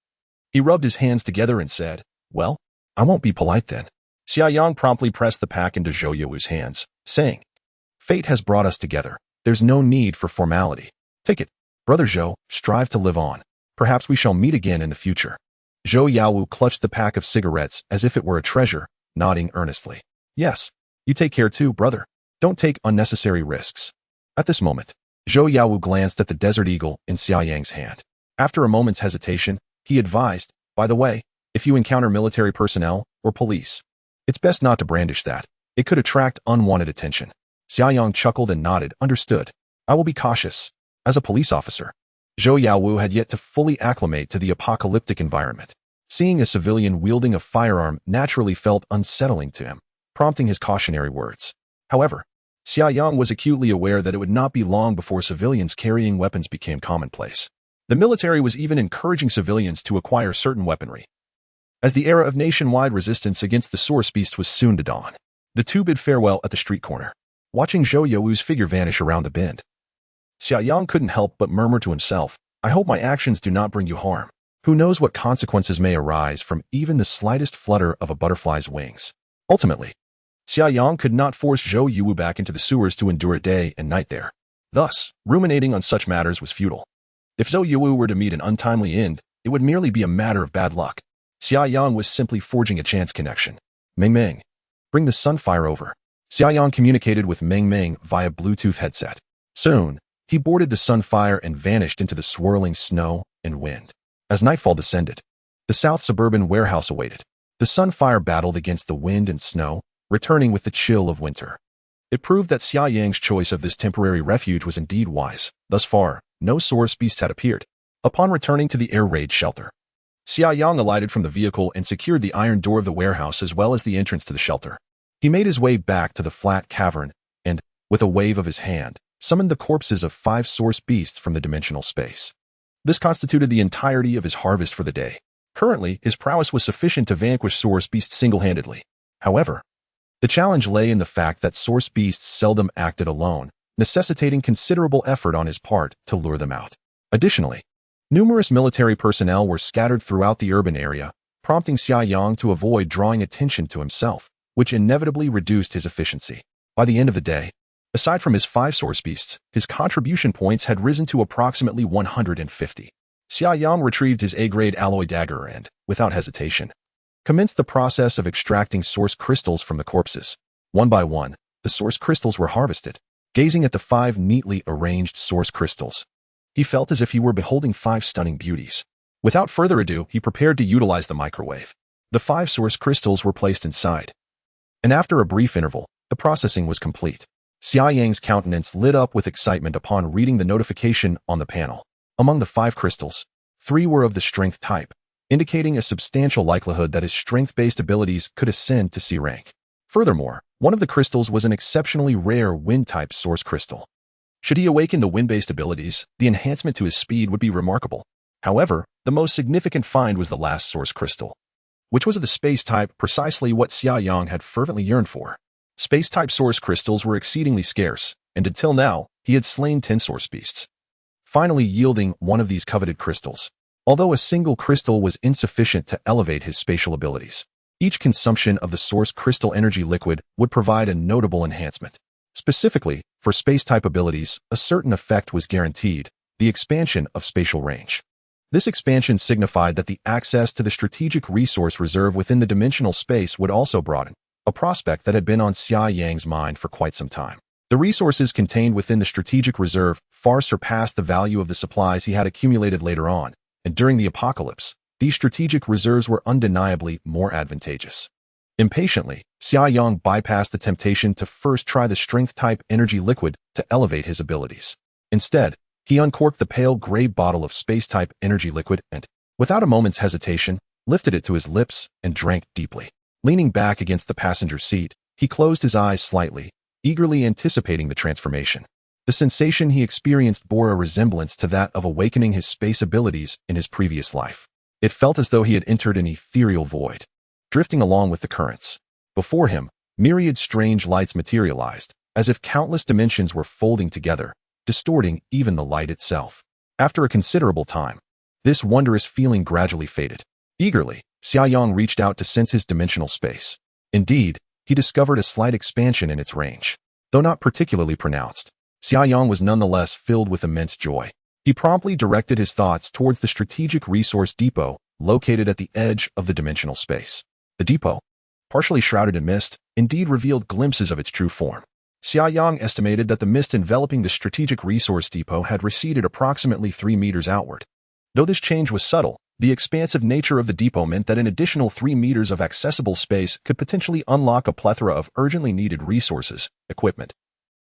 S1: he rubbed his hands together and said, "Well, I won't be polite then." Xia Yang promptly pressed the pack into Zhou Yuwu's hands, saying, "Fate has brought us together. There's no need for formality. Take it. Brother Zhou, strive to live on. Perhaps we shall meet again in the future." Zhou Yawu clutched the pack of cigarettes as if it were a treasure, nodding earnestly. "Yes, you take care too, brother. Don't take unnecessary risks." At this moment, Zhou Yawu glanced at the Desert Eagle in Xia Yang's hand. After a moment's hesitation, he advised, "By the way, if you encounter military personnel or police, it's best not to brandish that. It could attract unwanted attention." Xia Yang chuckled and nodded, "Understood. I will be cautious." As a police officer, Zhou Yawu had yet to fully acclimate to the apocalyptic environment. Seeing a civilian wielding a firearm naturally felt unsettling to him, prompting his cautionary words. However, Xia Yang was acutely aware that it would not be long before civilians carrying weapons became commonplace. The military was even encouraging civilians to acquire certain weaponry, as the era of nationwide resistance against the source beast was soon to dawn. The two bid farewell at the street corner, watching Zhou Yuwu's figure vanish around the bend. Xia Yang couldn't help but murmur to himself, "I hope my actions do not bring you harm. Who knows what consequences may arise from even the slightest flutter of a butterfly's wings." Ultimately, Xia Yang could not force Zhou Yuwu back into the sewers to endure day and night there. Thus, ruminating on such matters was futile. If Zhou Yuwu were to meet an untimely end, it would merely be a matter of bad luck. Xia Yang was simply forging a chance connection. "Meng Meng, bring the Sunfire over." Xia Yang communicated with Meng Meng via Bluetooth headset. Soon, he boarded the Sunfire and vanished into the swirling snow and wind. As nightfall descended, the South suburban warehouse awaited. The Sunfire battled against the wind and snow, returning with the chill of winter. It proved that Xia Yang's choice of this temporary refuge was indeed wise. Thus far, no source beast had appeared. Upon returning to the air raid shelter, Xia Yang alighted from the vehicle and secured the iron door of the warehouse as well as the entrance to the shelter. He made his way back to the flat cavern and, with a wave of his hand, summoned the corpses of 5 source beasts from the dimensional space. This constituted the entirety of his harvest for the day. Currently, his prowess was sufficient to vanquish source beasts single-handedly. However, the challenge lay in the fact that source beasts seldom acted alone, necessitating considerable effort on his part to lure them out. Additionally, numerous military personnel were scattered throughout the urban area, prompting Xia Yang to avoid drawing attention to himself, which inevitably reduced his efficiency. By the end of the day, aside from his 5 source beasts, his contribution points had risen to approximately 150. Xia Yang retrieved his A-grade alloy dagger and, without hesitation, commenced the process of extracting source crystals from the corpses. One by one, the source crystals were harvested. Gazing at the 5 neatly arranged source crystals, he felt as if he were beholding 5 stunning beauties. Without further ado, he prepared to utilize the microwave. The 5 source crystals were placed inside, and after a brief interval, the processing was complete. Xia Yang's countenance lit up with excitement upon reading the notification on the panel. Among the 5 crystals, 3 were of the strength type, indicating a substantial likelihood that his strength-based abilities could ascend to C rank. Furthermore, one of the crystals was an exceptionally rare wind-type source crystal. Should he awaken the wind-based abilities, the enhancement to his speed would be remarkable. However, the most significant find was the last source crystal, which was of the space type, precisely what Xia Yang had fervently yearned for. Space-type source crystals were exceedingly scarce, and until now, he had slain 10 source beasts, finally yielding one of these coveted crystals. Although a single crystal was insufficient to elevate his spatial abilities, each consumption of the source crystal energy liquid would provide a notable enhancement. Specifically, for space-type abilities, a certain effect was guaranteed: the expansion of spatial range. This expansion signified that the access to the strategic resource reserve within the dimensional space would also broaden, a prospect that had been on Xia Yang's mind for quite some time. The resources contained within the strategic reserve far surpassed the value of the supplies he had accumulated later on, and during the apocalypse, these strategic reserves were undeniably more advantageous. Impatiently, Xia Yang bypassed the temptation to first try the strength-type energy liquid to elevate his abilities. Instead, he uncorked the pale gray bottle of space-type energy liquid and, without a moment's hesitation, lifted it to his lips and drank deeply. Leaning back against the passenger seat, he closed his eyes slightly, eagerly anticipating the transformation. The sensation he experienced bore a resemblance to that of awakening his space abilities in his previous life. It felt as though he had entered an ethereal void, drifting along with the currents. Before him, myriad strange lights materialized, as if countless dimensions were folding together, distorting even the light itself. After a considerable time, this wondrous feeling gradually faded. Eagerly, Xia Yang reached out to sense his dimensional space. Indeed, he discovered a slight expansion in its range. Though not particularly pronounced, Xia Yang was nonetheless filled with immense joy. He promptly directed his thoughts towards the strategic resource depot located at the edge of the dimensional space. The depot, partially shrouded in mist, indeed revealed glimpses of its true form. Xia Yang estimated that the mist enveloping the strategic resource depot had receded approximately 3 meters outward. Though this change was subtle, the expansive nature of the depot meant that an additional 3 meters of accessible space could potentially unlock a plethora of urgently needed resources, equipment,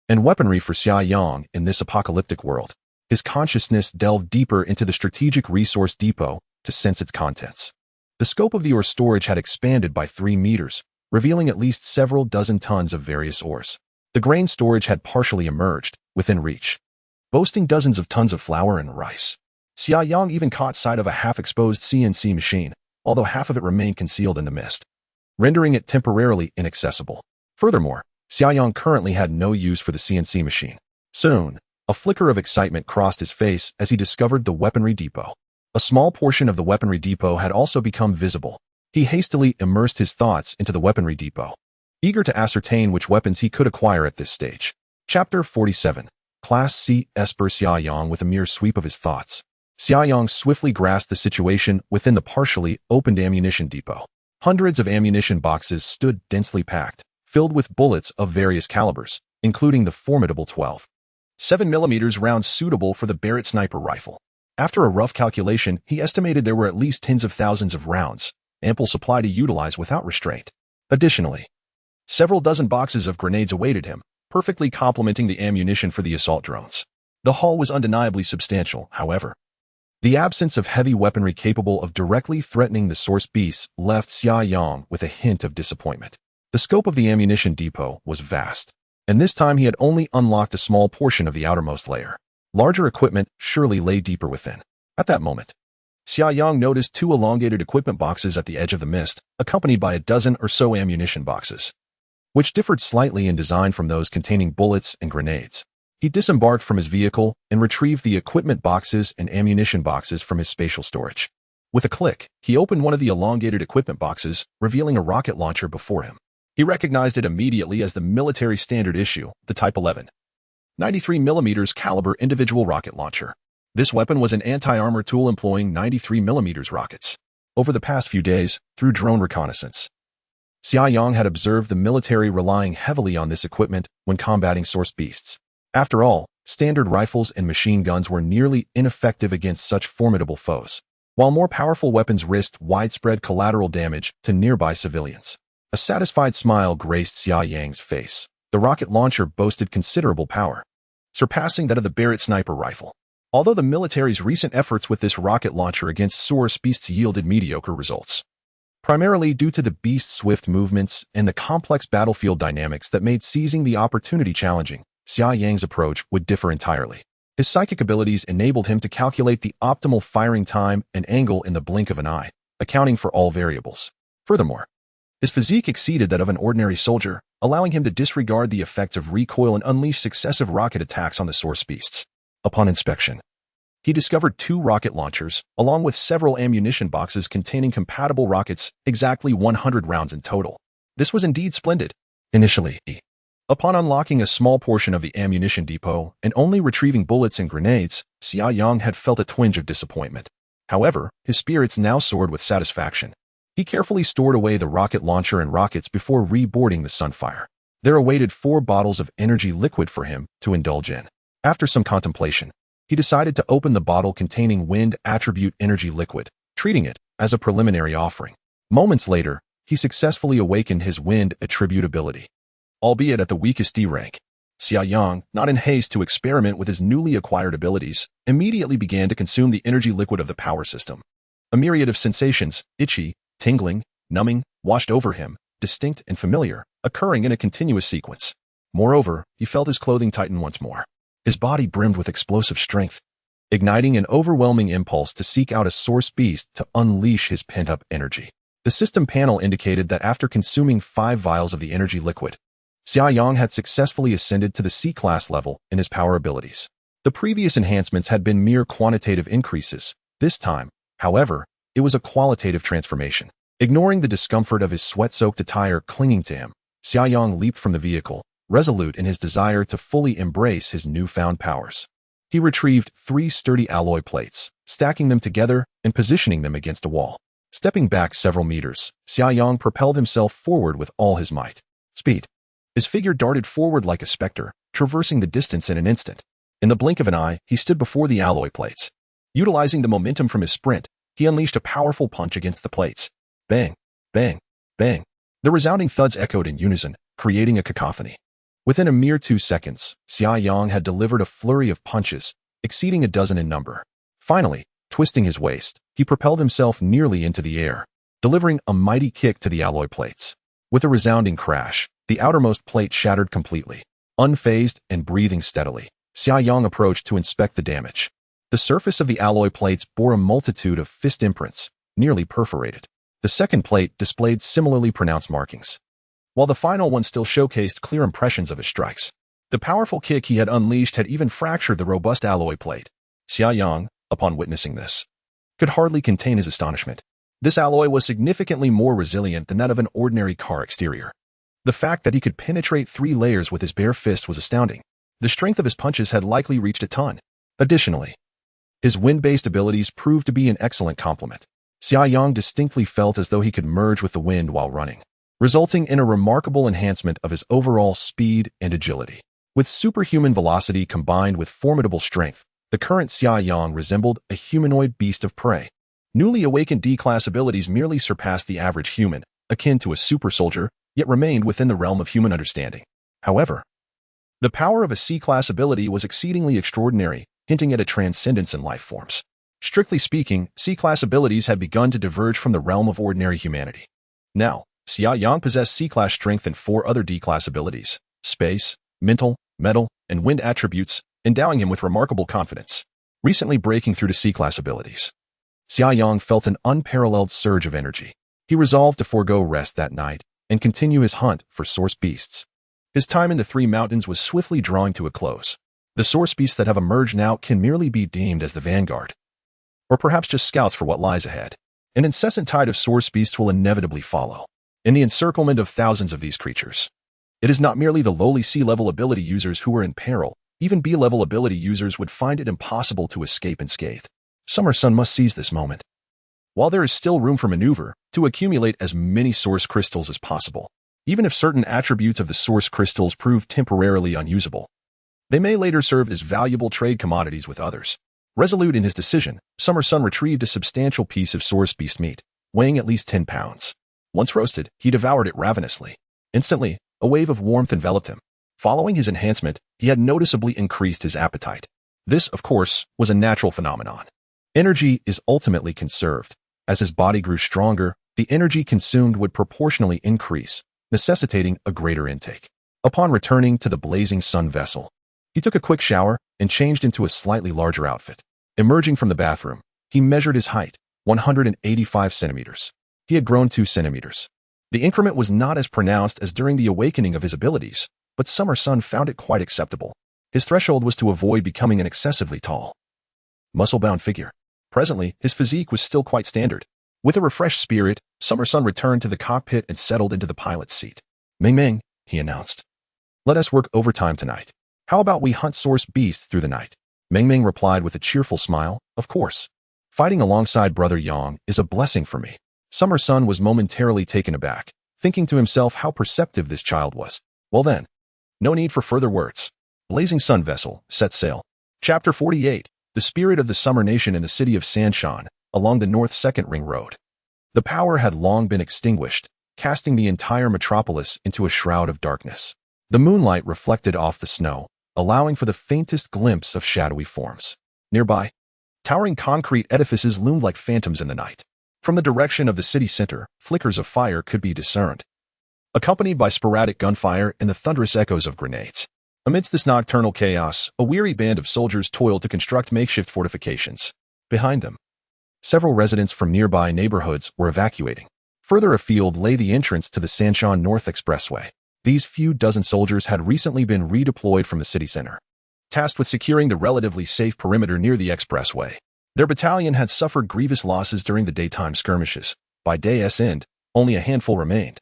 S1: and weaponry for Xia Yang in this apocalyptic world. His consciousness delved deeper into the strategic resource depot to sense its contents. The scope of the ore storage had expanded by 3 meters, revealing at least several dozen tons of various ores. The grain storage had partially emerged, within reach, boasting dozens of tons of flour and rice. Xia Yang even caught sight of a half-exposed CNC machine, although half of it remained concealed in the mist, rendering it temporarily inaccessible. Furthermore, Xia Yang currently had no use for the CNC machine. Soon, a flicker of excitement crossed his face as he discovered the weaponry depot. A small portion of the weaponry depot had also become visible. He hastily immersed his thoughts into the weaponry depot, eager to ascertain which weapons he could acquire at this stage. Chapter 47. Class C. Esper Xia Yang with a mere sweep of his thoughts. Xia Yang swiftly grasped the situation within the partially opened ammunition depot. Hundreds of ammunition boxes stood densely packed, filled with bullets of various calibers, including the formidable 12.7mm round suitable for the Barrett sniper rifle. After a rough calculation, he estimated there were at least tens of thousands of rounds, ample supply to utilize without restraint. Additionally, several dozen boxes of grenades awaited him, perfectly complementing the ammunition for the assault drones. The haul was undeniably substantial, however. The absence of heavy weaponry capable of directly threatening the source beasts left Xia Yang with a hint of disappointment. The scope of the ammunition depot was vast, and this time he had only unlocked a small portion of the outermost layer. Larger equipment surely lay deeper within. At that moment, Xia Yang noticed 2 elongated equipment boxes at the edge of the mist, accompanied by a dozen or so ammunition boxes, which differed slightly in design from those containing bullets and grenades. He disembarked from his vehicle and retrieved the equipment boxes and ammunition boxes from his spatial storage. With a click, he opened one of the elongated equipment boxes, revealing a rocket launcher before him. He recognized it immediately as the military standard issue, the Type 11. 93mm caliber individual rocket launcher. This weapon was an anti-armor tool employing 93mm rockets. Over the past few days, through drone reconnaissance, Xia Yang had observed the military relying heavily on this equipment when combating source beasts. After all, standard rifles and machine guns were nearly ineffective against such formidable foes, while more powerful weapons risked widespread collateral damage to nearby civilians. A satisfied smile graced Xia Yang's face. The rocket launcher boasted considerable power, surpassing that of the Barrett sniper rifle. Although the military's recent efforts with this rocket launcher against source beasts yielded mediocre results, primarily due to the beast's swift movements and the complex battlefield dynamics that made seizing the opportunity challenging, Xia Yang's approach would differ entirely. His psychic abilities enabled him to calculate the optimal firing time and angle in the blink of an eye, accounting for all variables. Furthermore, his physique exceeded that of an ordinary soldier, allowing him to disregard the effects of recoil and unleash successive rocket attacks on the source beasts. Upon inspection, he discovered 2 rocket launchers, along with several ammunition boxes containing compatible rockets, exactly 100 rounds in total. This was indeed splendid. Initially, upon unlocking a small portion of the ammunition depot and only retrieving bullets and grenades, Xia Yang had felt a twinge of disappointment. However, his spirits now soared with satisfaction. He carefully stored away the rocket launcher and rockets before reboarding the Sunfire. There awaited 4 bottles of energy liquid for him to indulge in. After some contemplation, he decided to open the bottle containing wind attribute energy liquid, treating it as a preliminary offering. Moments later, he successfully awakened his wind attribute ability, albeit at the weakest D rank. Xia Yang, not in haste to experiment with his newly acquired abilities, immediately began to consume the energy liquid of the power system. A myriad of sensations, itchy, tingling, numbing, washed over him, distinct and familiar, occurring in a continuous sequence. Moreover, he felt his clothing tighten once more. His body brimmed with explosive strength, igniting an overwhelming impulse to seek out a source beast to unleash his pent-up energy. The system panel indicated that after consuming 5 vials of the energy liquid, Xia Yang had successfully ascended to the C-class level in his power abilities. The previous enhancements had been mere quantitative increases. This time, however, it was a qualitative transformation. Ignoring the discomfort of his sweat-soaked attire clinging to him, Xia Yang leaped from the vehicle, resolute in his desire to fully embrace his newfound powers. He retrieved 3 sturdy alloy plates, stacking them together and positioning them against a wall. Stepping back several meters, Xia Yang propelled himself forward with all his might. Speed. His figure darted forward like a specter, traversing the distance in an instant. In the blink of an eye, he stood before the alloy plates. Utilizing the momentum from his sprint, he unleashed a powerful punch against the plates. Bang, bang, bang. The resounding thuds echoed in unison, creating a cacophony. Within a mere 2 seconds, Xia Yang had delivered a flurry of punches, exceeding a dozen in number. Finally, twisting his waist, he propelled himself nearly into the air, delivering a mighty kick to the alloy plates. With a resounding crash, the outermost plate shattered completely. Unfazed and breathing steadily, Xia Yang approached to inspect the damage. The surface of the alloy plates bore a multitude of fist imprints, nearly perforated. The second plate displayed similarly pronounced markings, while the final one still showcased clear impressions of his strikes. The powerful kick he had unleashed had even fractured the robust alloy plate. Xia Yang, upon witnessing this, could hardly contain his astonishment. This alloy was significantly more resilient than that of an ordinary car exterior. The fact that he could penetrate 3 layers with his bare fist was astounding. The strength of his punches had likely reached a ton. Additionally, his wind-based abilities proved to be an excellent complement. Xia Yang distinctly felt as though he could merge with the wind while running, resulting in a remarkable enhancement of his overall speed and agility. With superhuman velocity combined with formidable strength, the current Xia Yang resembled a humanoid beast of prey. Newly awakened D-class abilities merely surpassed the average human, akin to a super soldier, yet remained within the realm of human understanding. However, the power of a C-class ability was exceedingly extraordinary, hinting at a transcendence in life forms. Strictly speaking, C-class abilities had begun to diverge from the realm of ordinary humanity. Now, Xia Yang possessed C-class strength and 4 other D-class abilities: space, mental, metal, and wind attributes, endowing him with remarkable confidence. Recently breaking through to C-class abilities, Xia Yang felt an unparalleled surge of energy. He resolved to forego rest that night and continue his hunt for source beasts. His time in the 3 mountains was swiftly drawing to a close. The source beasts that have emerged now can merely be deemed as the vanguard, or perhaps just scouts for what lies ahead. An incessant tide of source beasts will inevitably follow. In the encirclement of thousands of these creatures, it is not merely the lowly C-level ability users who are in peril. Even B-level ability users would find it impossible to escape unscathed. Summer Sun must seize this moment, while there is still room for maneuver, to accumulate as many source crystals as possible. Even if certain attributes of the source crystals prove temporarily unusable, they may later serve as valuable trade commodities with others. Resolute in his decision, Summer Sun retrieved a substantial piece of source beast meat, weighing at least 10 pounds. Once roasted, he devoured it ravenously. Instantly, a wave of warmth enveloped him. Following his enhancement, he had noticeably increased his appetite. This, of course, was a natural phenomenon. Energy is ultimately conserved. As his body grew stronger, the energy consumed would proportionally increase, necessitating a greater intake. Upon returning to the blazing sun vessel, he took a quick shower and changed into a slightly larger outfit. Emerging from the bathroom, he measured his height, 185 centimeters. He had grown 2 centimeters. The increment was not as pronounced as during the awakening of his abilities, but Summer Sun found it quite acceptable. His threshold was to avoid becoming an excessively tall, muscle-bound figure. Presently, his physique was still quite standard. With a refreshed spirit, Summer Sun returned to the cockpit and settled into the pilot's seat. "Ming Ming," he announced, "let us work overtime tonight. How about we hunt source beasts through the night?" Ming Ming replied with a cheerful smile, "Of course. Fighting alongside Brother Yang is a blessing for me." Summer Sun was momentarily taken aback, thinking to himself how perceptive this child was. Well then, no need for further words. Blazing Sun Vessel, set sail. Chapter 48, The Spirit of the Summer Nation in the City of Sanshan, along the North Second Ring Road. The power had long been extinguished, casting the entire metropolis into a shroud of darkness. The moonlight reflected off the snow, allowing for the faintest glimpse of shadowy forms. Nearby, towering concrete edifices loomed like phantoms in the night. From the direction of the city center, flickers of fire could be discerned, accompanied by sporadic gunfire and the thunderous echoes of grenades. Amidst this nocturnal chaos, a weary band of soldiers toiled to construct makeshift fortifications. Behind them, several residents from nearby neighborhoods were evacuating. Further afield lay the entrance to the Sanshan North Expressway. These few dozen soldiers had recently been redeployed from the city center. tasked with securing the relatively safe perimeter near the expressway. Their battalion had suffered grievous losses during the daytime skirmishes. By day's end, only a handful remained.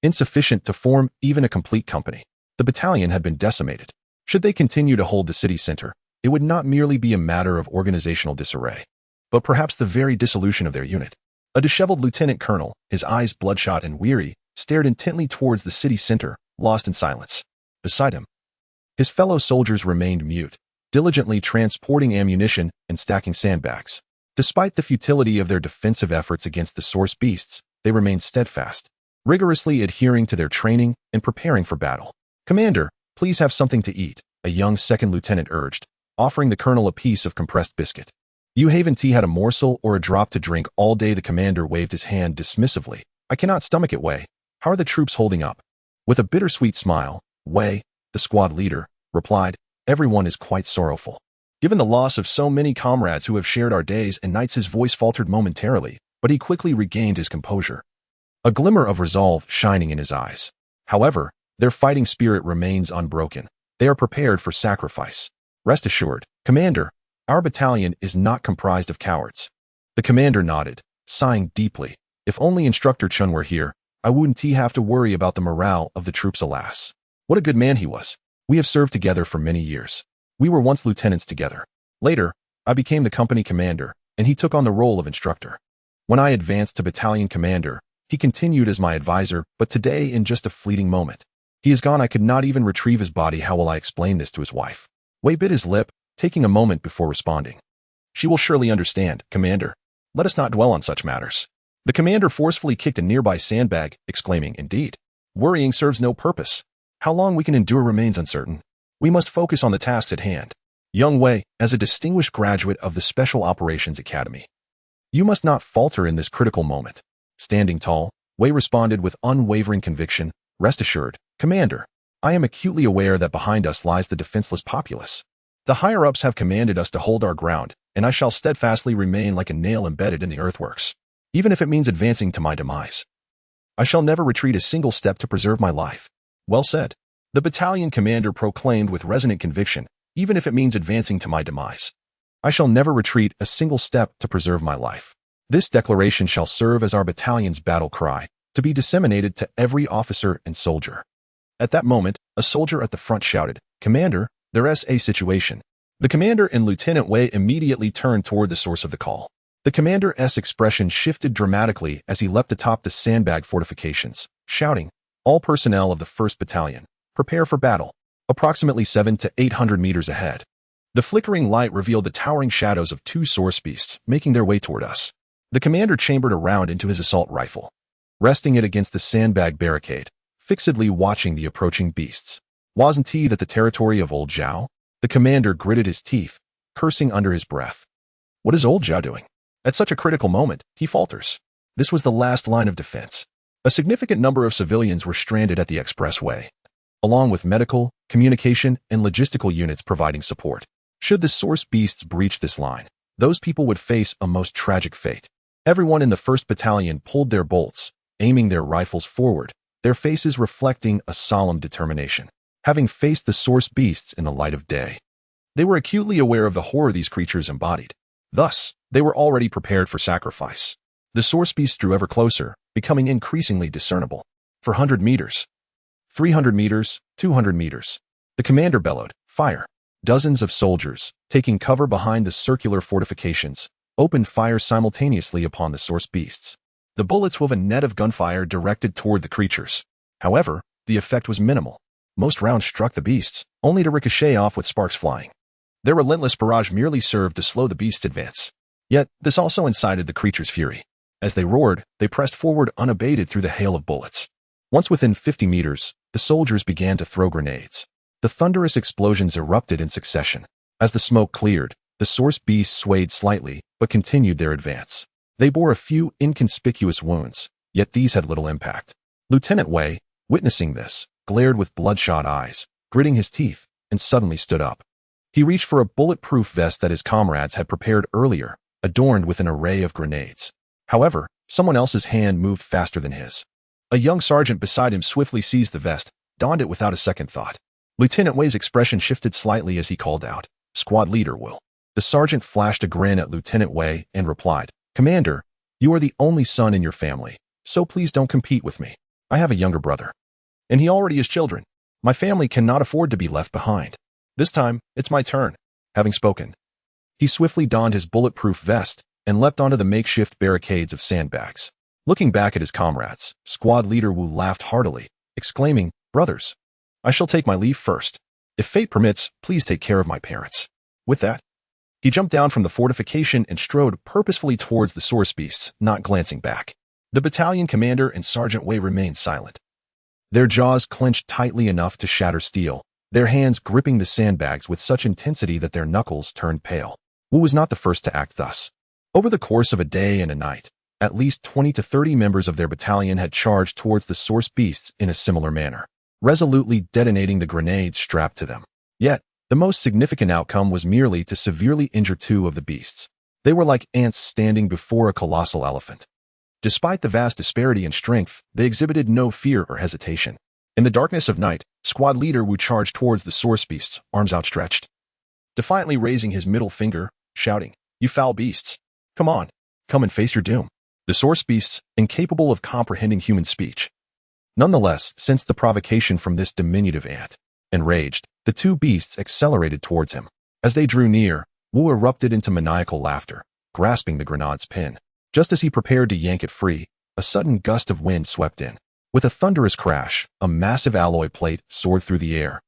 S1: Insufficient to form even a complete company, the battalion had been decimated. Should they continue to hold the city center, it would not merely be a matter of organizational disarray, but perhaps the very dissolution of their unit. A disheveled lieutenant colonel, his eyes bloodshot and weary, stared intently towards the city center, lost in silence. Beside him, his fellow soldiers remained mute, diligently transporting ammunition and stacking sandbags. Despite the futility of their defensive efforts against the source beasts, they remained steadfast, rigorously adhering to their training and preparing for battle. "Commander, please have something to eat," a young second lieutenant urged, offering the colonel a piece of compressed biscuit. "You haven't had a morsel or a drop to drink all day." The commander waved his hand dismissively. "I cannot stomach it, Wei. How are the troops holding up?" With a bittersweet smile, Wei, the squad leader, replied, "Everyone is quite sorrowful. Given the loss of so many comrades who have shared our days and nights." His voice faltered momentarily, but he quickly regained his composure, a glimmer of resolve shining in his eyes. "However, their fighting spirit remains unbroken. They are prepared for sacrifice. Rest assured, Commander, our battalion is not comprised of cowards." The commander nodded, sighing deeply. "If only Instructor Chun were here, I wouldn't have to worry about the morale of the troops." Alas, what a good man he was. "We have served together for many years. We were once lieutenants together. Later, I became the company commander, and he took on the role of instructor. When I advanced to battalion commander, he continued as my advisor, but today, in just a fleeting moment, he is gone. I could not even retrieve his body. How will I explain this to his wife?" Wei bit his lip, taking a moment before responding. "She will surely understand, Commander. Let us not dwell on such matters." The commander forcefully kicked a nearby sandbag, exclaiming, "Indeed, worrying serves no purpose. How long we can endure remains uncertain. We must focus on the tasks at hand. Young Wei, as a distinguished graduate of the Special Operations Academy, you must not falter in this critical moment." Standing tall, Wei responded with unwavering conviction, "Rest assured, Commander, I am acutely aware that behind us lies the defenseless populace. The higher-ups have commanded us to hold our ground, and I shall steadfastly remain like a nail embedded in the earthworks, even if it means advancing to my demise. I shall never retreat a single step to preserve my life." "Well said," the battalion commander proclaimed with resonant conviction, "even if it means advancing to my demise. I shall never retreat a single step to preserve my life. This declaration shall serve as our battalion's battle cry, to be disseminated to every officer and soldier." At that moment, a soldier at the front shouted, "Commander, there's a situation." The commander and Lieutenant Wei immediately turned toward the source of the call. The commander's expression shifted dramatically as he leapt atop the sandbag fortifications, shouting, "All personnel of the 1st Battalion, prepare for battle." Approximately 700 to 800 meters ahead, the flickering light revealed the towering shadows of 2 source beasts making their way toward us. The commander chambered a round into his assault rifle, resting it against the sandbag barricade, fixedly watching the approaching beasts. "Wasn't he that the territory of Old Zhao?" The commander gritted his teeth, cursing under his breath. What is Old Zhao doing? At such a critical moment, he falters. This was the last line of defense. A significant number of civilians were stranded at the expressway, along with medical, communication, and logistical units providing support. Should the source beasts breach this line, those people would face a most tragic fate. Everyone in the 1st Battalion pulled their bolts, aiming their rifles forward, their faces reflecting a solemn determination. Having faced the source beasts in the light of day, they were acutely aware of the horror these creatures embodied. Thus, they were already prepared for sacrifice. The source beasts drew ever closer, becoming increasingly discernible. 400 meters, 300 meters, 200 meters. The commander bellowed, "Fire!" Dozens of soldiers, taking cover behind the circular fortifications, opened fire simultaneously upon the source beasts. The bullets wove a net of gunfire directed toward the creatures. However, the effect was minimal. Most rounds struck the beasts, only to ricochet off with sparks flying. Their relentless barrage merely served to slow the beasts' advance. Yet, this also incited the creatures' fury. As they roared, they pressed forward unabated through the hail of bullets. Once within 50 meters, the soldiers began to throw grenades. The thunderous explosions erupted in succession. As the smoke cleared, the source beasts swayed slightly, but continued their advance. They bore a few inconspicuous wounds, yet these had little impact. Lieutenant Wei, witnessing this, glared with bloodshot eyes, gritting his teeth, and suddenly stood up. He reached for a bulletproof vest that his comrades had prepared earlier, adorned with an array of grenades. However, someone else's hand moved faster than his. A young sergeant beside him swiftly seized the vest, donned it without a second thought. Lieutenant Wei's expression shifted slightly as he called out, "Squad Leader Wu." The sergeant flashed a grin at Lieutenant Wei and replied, "Commander, you are the only son in your family, so please don't compete with me. I have a younger brother, and he already has children. My family cannot afford to be left behind. This time, it's my turn." Having spoken, he swiftly donned his bulletproof vest and leapt onto the makeshift barricades of sandbags. Looking back at his comrades, Squad Leader Wu laughed heartily, exclaiming, "Brothers, I shall take my leave first. If fate permits, please take care of my parents." With that, he jumped down from the fortification and strode purposefully towards the source beasts, not glancing back. The battalion commander and Sergeant Wei remained silent. Their jaws clenched tightly enough to shatter steel, their hands gripping the sandbags with such intensity that their knuckles turned pale. Wu was not the first to act thus. Over the course of a day and a night, at least 20 to 30 members of their battalion had charged towards the source beasts in a similar manner, resolutely detonating the grenades strapped to them. Yet, the most significant outcome was merely to severely injure 2 of the beasts. They were like ants standing before a colossal elephant. Despite the vast disparity in strength, they exhibited no fear or hesitation. In the darkness of night, Squad Leader Wu charged towards the source beasts, arms outstretched, defiantly raising his middle finger, shouting, "You foul beasts! Come on, come and face your doom." The source beasts, incapable of comprehending human speech, nonetheless sensed the provocation from this diminutive ant. Enraged, the 2 beasts accelerated towards him. As they drew near, Wu erupted into maniacal laughter, grasping the grenade's pin. Just as he prepared to yank it free, a sudden gust of wind swept in. With a thunderous crash, a massive alloy plate soared through the air,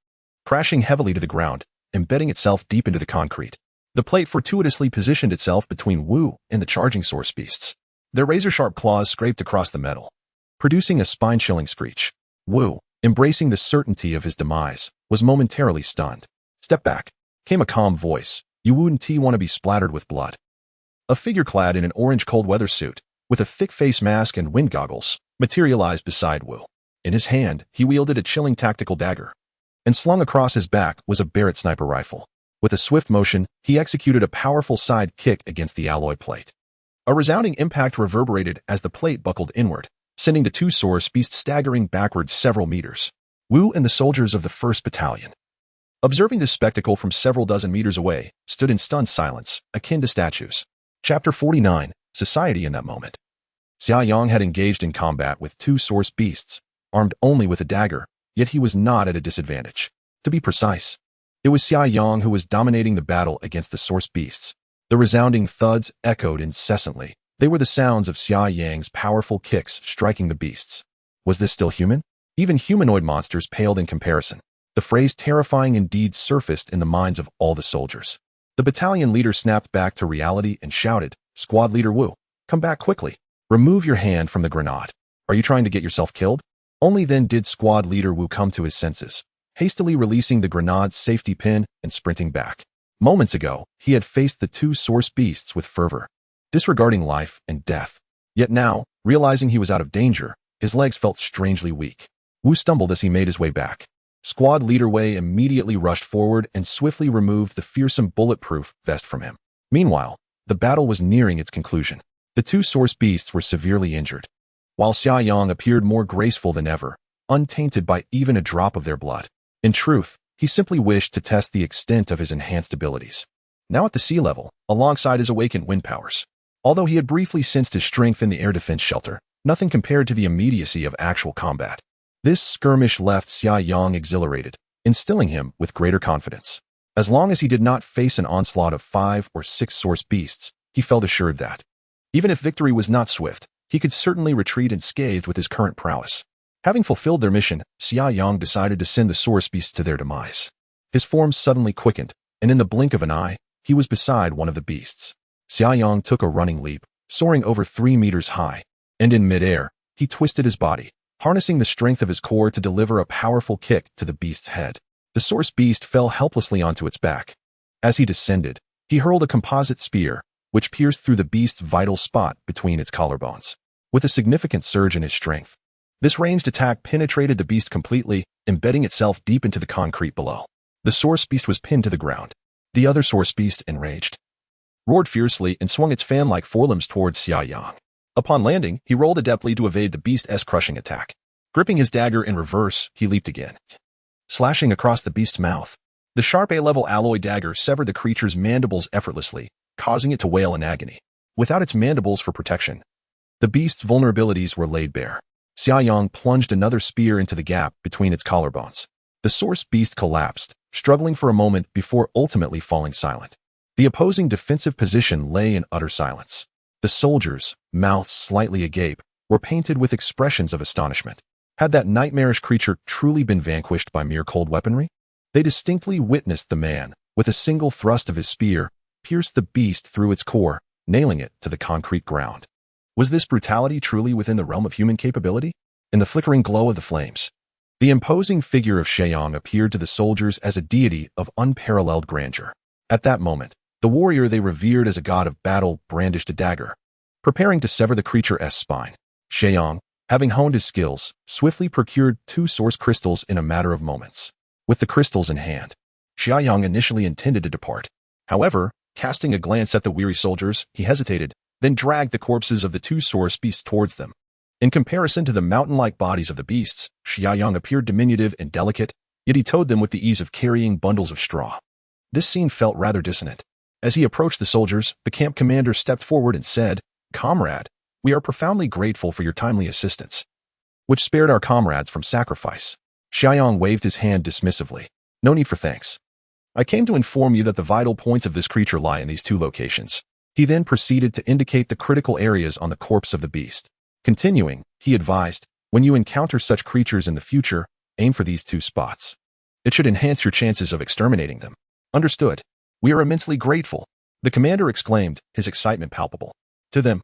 S1: crashing heavily to the ground, embedding itself deep into the concrete. The plate fortuitously positioned itself between Wu and the charging source beasts. Their razor-sharp claws scraped across the metal, producing a spine-chilling screech. Wu, embracing the certainty of his demise, was momentarily stunned. "Step back," came a calm voice. "You wouldn't want to be splattered with blood." A figure clad in an orange cold-weather suit, with a thick face mask and wind goggles, materialized beside Wu. In his hand, he wielded a chilling tactical dagger, and slung across his back was a Barrett sniper rifle. With a swift motion, he executed a powerful side kick against the alloy plate. A resounding impact reverberated as the plate buckled inward, sending the 2 source beasts staggering backwards several meters. Wu and the soldiers of the 1st Battalion, observing this spectacle from several dozen meters away, stood in stunned silence, akin to statues. Chapter 49, Society in that moment. Xia Yang had engaged in combat with 2 source beasts, armed only with a dagger, yet he was not at a disadvantage. To be precise, it was Xia Yang who was dominating the battle against the source beasts. The resounding thuds echoed incessantly. They were the sounds of Xia Yang's powerful kicks striking the beasts. Was this still human? Even humanoid monsters paled in comparison. The phrase terrifying indeed surfaced in the minds of all the soldiers. The battalion leader snapped back to reality and shouted, "Squad Leader Wu, come back quickly. Remove your hand from the grenade. Are you trying to get yourself killed?" Only then did Squad Leader Wu come to his senses, hastily releasing the grenade's safety pin and sprinting back. Moments ago, he had faced the 2 source beasts with fervor, disregarding life and death. Yet now, realizing he was out of danger, his legs felt strangely weak. Wu stumbled as he made his way back. Squad Leader Wei immediately rushed forward and swiftly removed the fearsome bulletproof vest from him. Meanwhile, the battle was nearing its conclusion. The 2 source beasts were severely injured, while Xia Yang appeared more graceful than ever, untainted by even a drop of their blood. In truth, he simply wished to test the extent of his enhanced abilities. Now at the sea level, alongside his awakened wind powers. Although he had briefly sensed his strength in the air defense shelter, nothing compared to the immediacy of actual combat. This skirmish left Xia Yang exhilarated, instilling him with greater confidence. As long as he did not face an onslaught of 5 or 6 source beasts, he felt assured that, even if victory was not swift, he could certainly retreat unscathed with his current prowess. Having fulfilled their mission, Xia Yang decided to send the source beasts to their demise. His form suddenly quickened, and in the blink of an eye, he was beside one of the beasts. Xia Yang took a running leap, soaring over 3 meters high, and in midair, he twisted his body, harnessing the strength of his core to deliver a powerful kick to the beast's head. The source beast fell helplessly onto its back. As he descended, he hurled a composite spear, which pierced through the beast's vital spot between its collarbones. With a significant surge in his strength, this ranged attack penetrated the beast completely, embedding itself deep into the concrete below. The source beast was pinned to the ground. The other source beast, enraged, roared fiercely and swung its fan-like forelimbs towards Xia Yang. Upon landing, he rolled adeptly to evade the beast's crushing attack. Gripping his dagger in reverse, he leaped again, slashing across the beast's mouth. The sharp A-level alloy dagger severed the creature's mandibles effortlessly, causing it to wail in agony. Without its mandibles for protection, the beast's vulnerabilities were laid bare. Xia Yang plunged another spear into the gap between its collarbones. The source beast collapsed, struggling for a moment before ultimately falling silent. The opposing defensive position lay in utter silence. The soldiers, mouths slightly agape, were painted with expressions of astonishment. Had that nightmarish creature truly been vanquished by mere cold weaponry? They distinctly witnessed the man, with a single thrust of his spear, pierce the beast through its core, nailing it to the concrete ground. Was this brutality truly within the realm of human capability? In the flickering glow of the flames, the imposing figure of Xia Yang appeared to the soldiers as a deity of unparalleled grandeur. At that moment, the warrior they revered as a god of battle brandished a dagger, preparing to sever the creature's spine. Xia Yang, having honed his skills, swiftly procured 2 source crystals in a matter of moments. With the crystals in hand, Xia Yang initially intended to depart. However, casting a glance at the weary soldiers, he hesitated, then dragged the corpses of the 2 source beasts towards them. In comparison to the mountain-like bodies of the beasts, Xia Yang appeared diminutive and delicate, yet he towed them with the ease of carrying bundles of straw. This scene felt rather dissonant. As he approached the soldiers, the camp commander stepped forward and said, "Comrade, we are profoundly grateful for your timely assistance, which spared our comrades from sacrifice." Xia Yang waved his hand dismissively. "No need for thanks. I came to inform you that the vital points of this creature lie in these 2 locations." He then proceeded to indicate the critical areas on the corpse of the beast. Continuing, he advised, "When you encounter such creatures in the future, aim for these 2 spots. It should enhance your chances of exterminating them." "Understood. We are immensely grateful," the commander exclaimed, his excitement palpable. To them,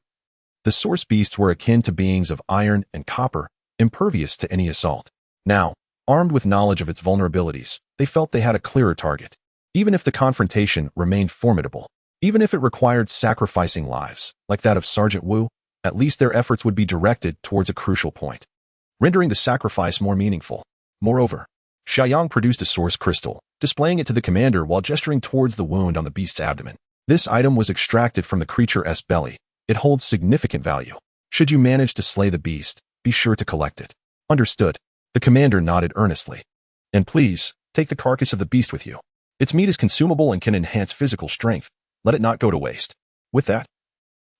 S1: the source beasts were akin to beings of iron and copper, impervious to any assault. Now, armed with knowledge of its vulnerabilities, they felt they had a clearer target. Even if the confrontation remained formidable, even if it required sacrificing lives, like that of Sergeant Wu, at least their efforts would be directed towards a crucial point, rendering the sacrifice more meaningful. Moreover, Xia Yang produced a source crystal, displaying it to the commander while gesturing towards the wound on the beast's abdomen. This item was extracted from the creature's belly. It holds significant value. Should you manage to slay the beast, be sure to collect it. Understood. The commander nodded earnestly. And please, take the carcass of the beast with you. Its meat is consumable and can enhance physical strength. Let it not go to waste. With that,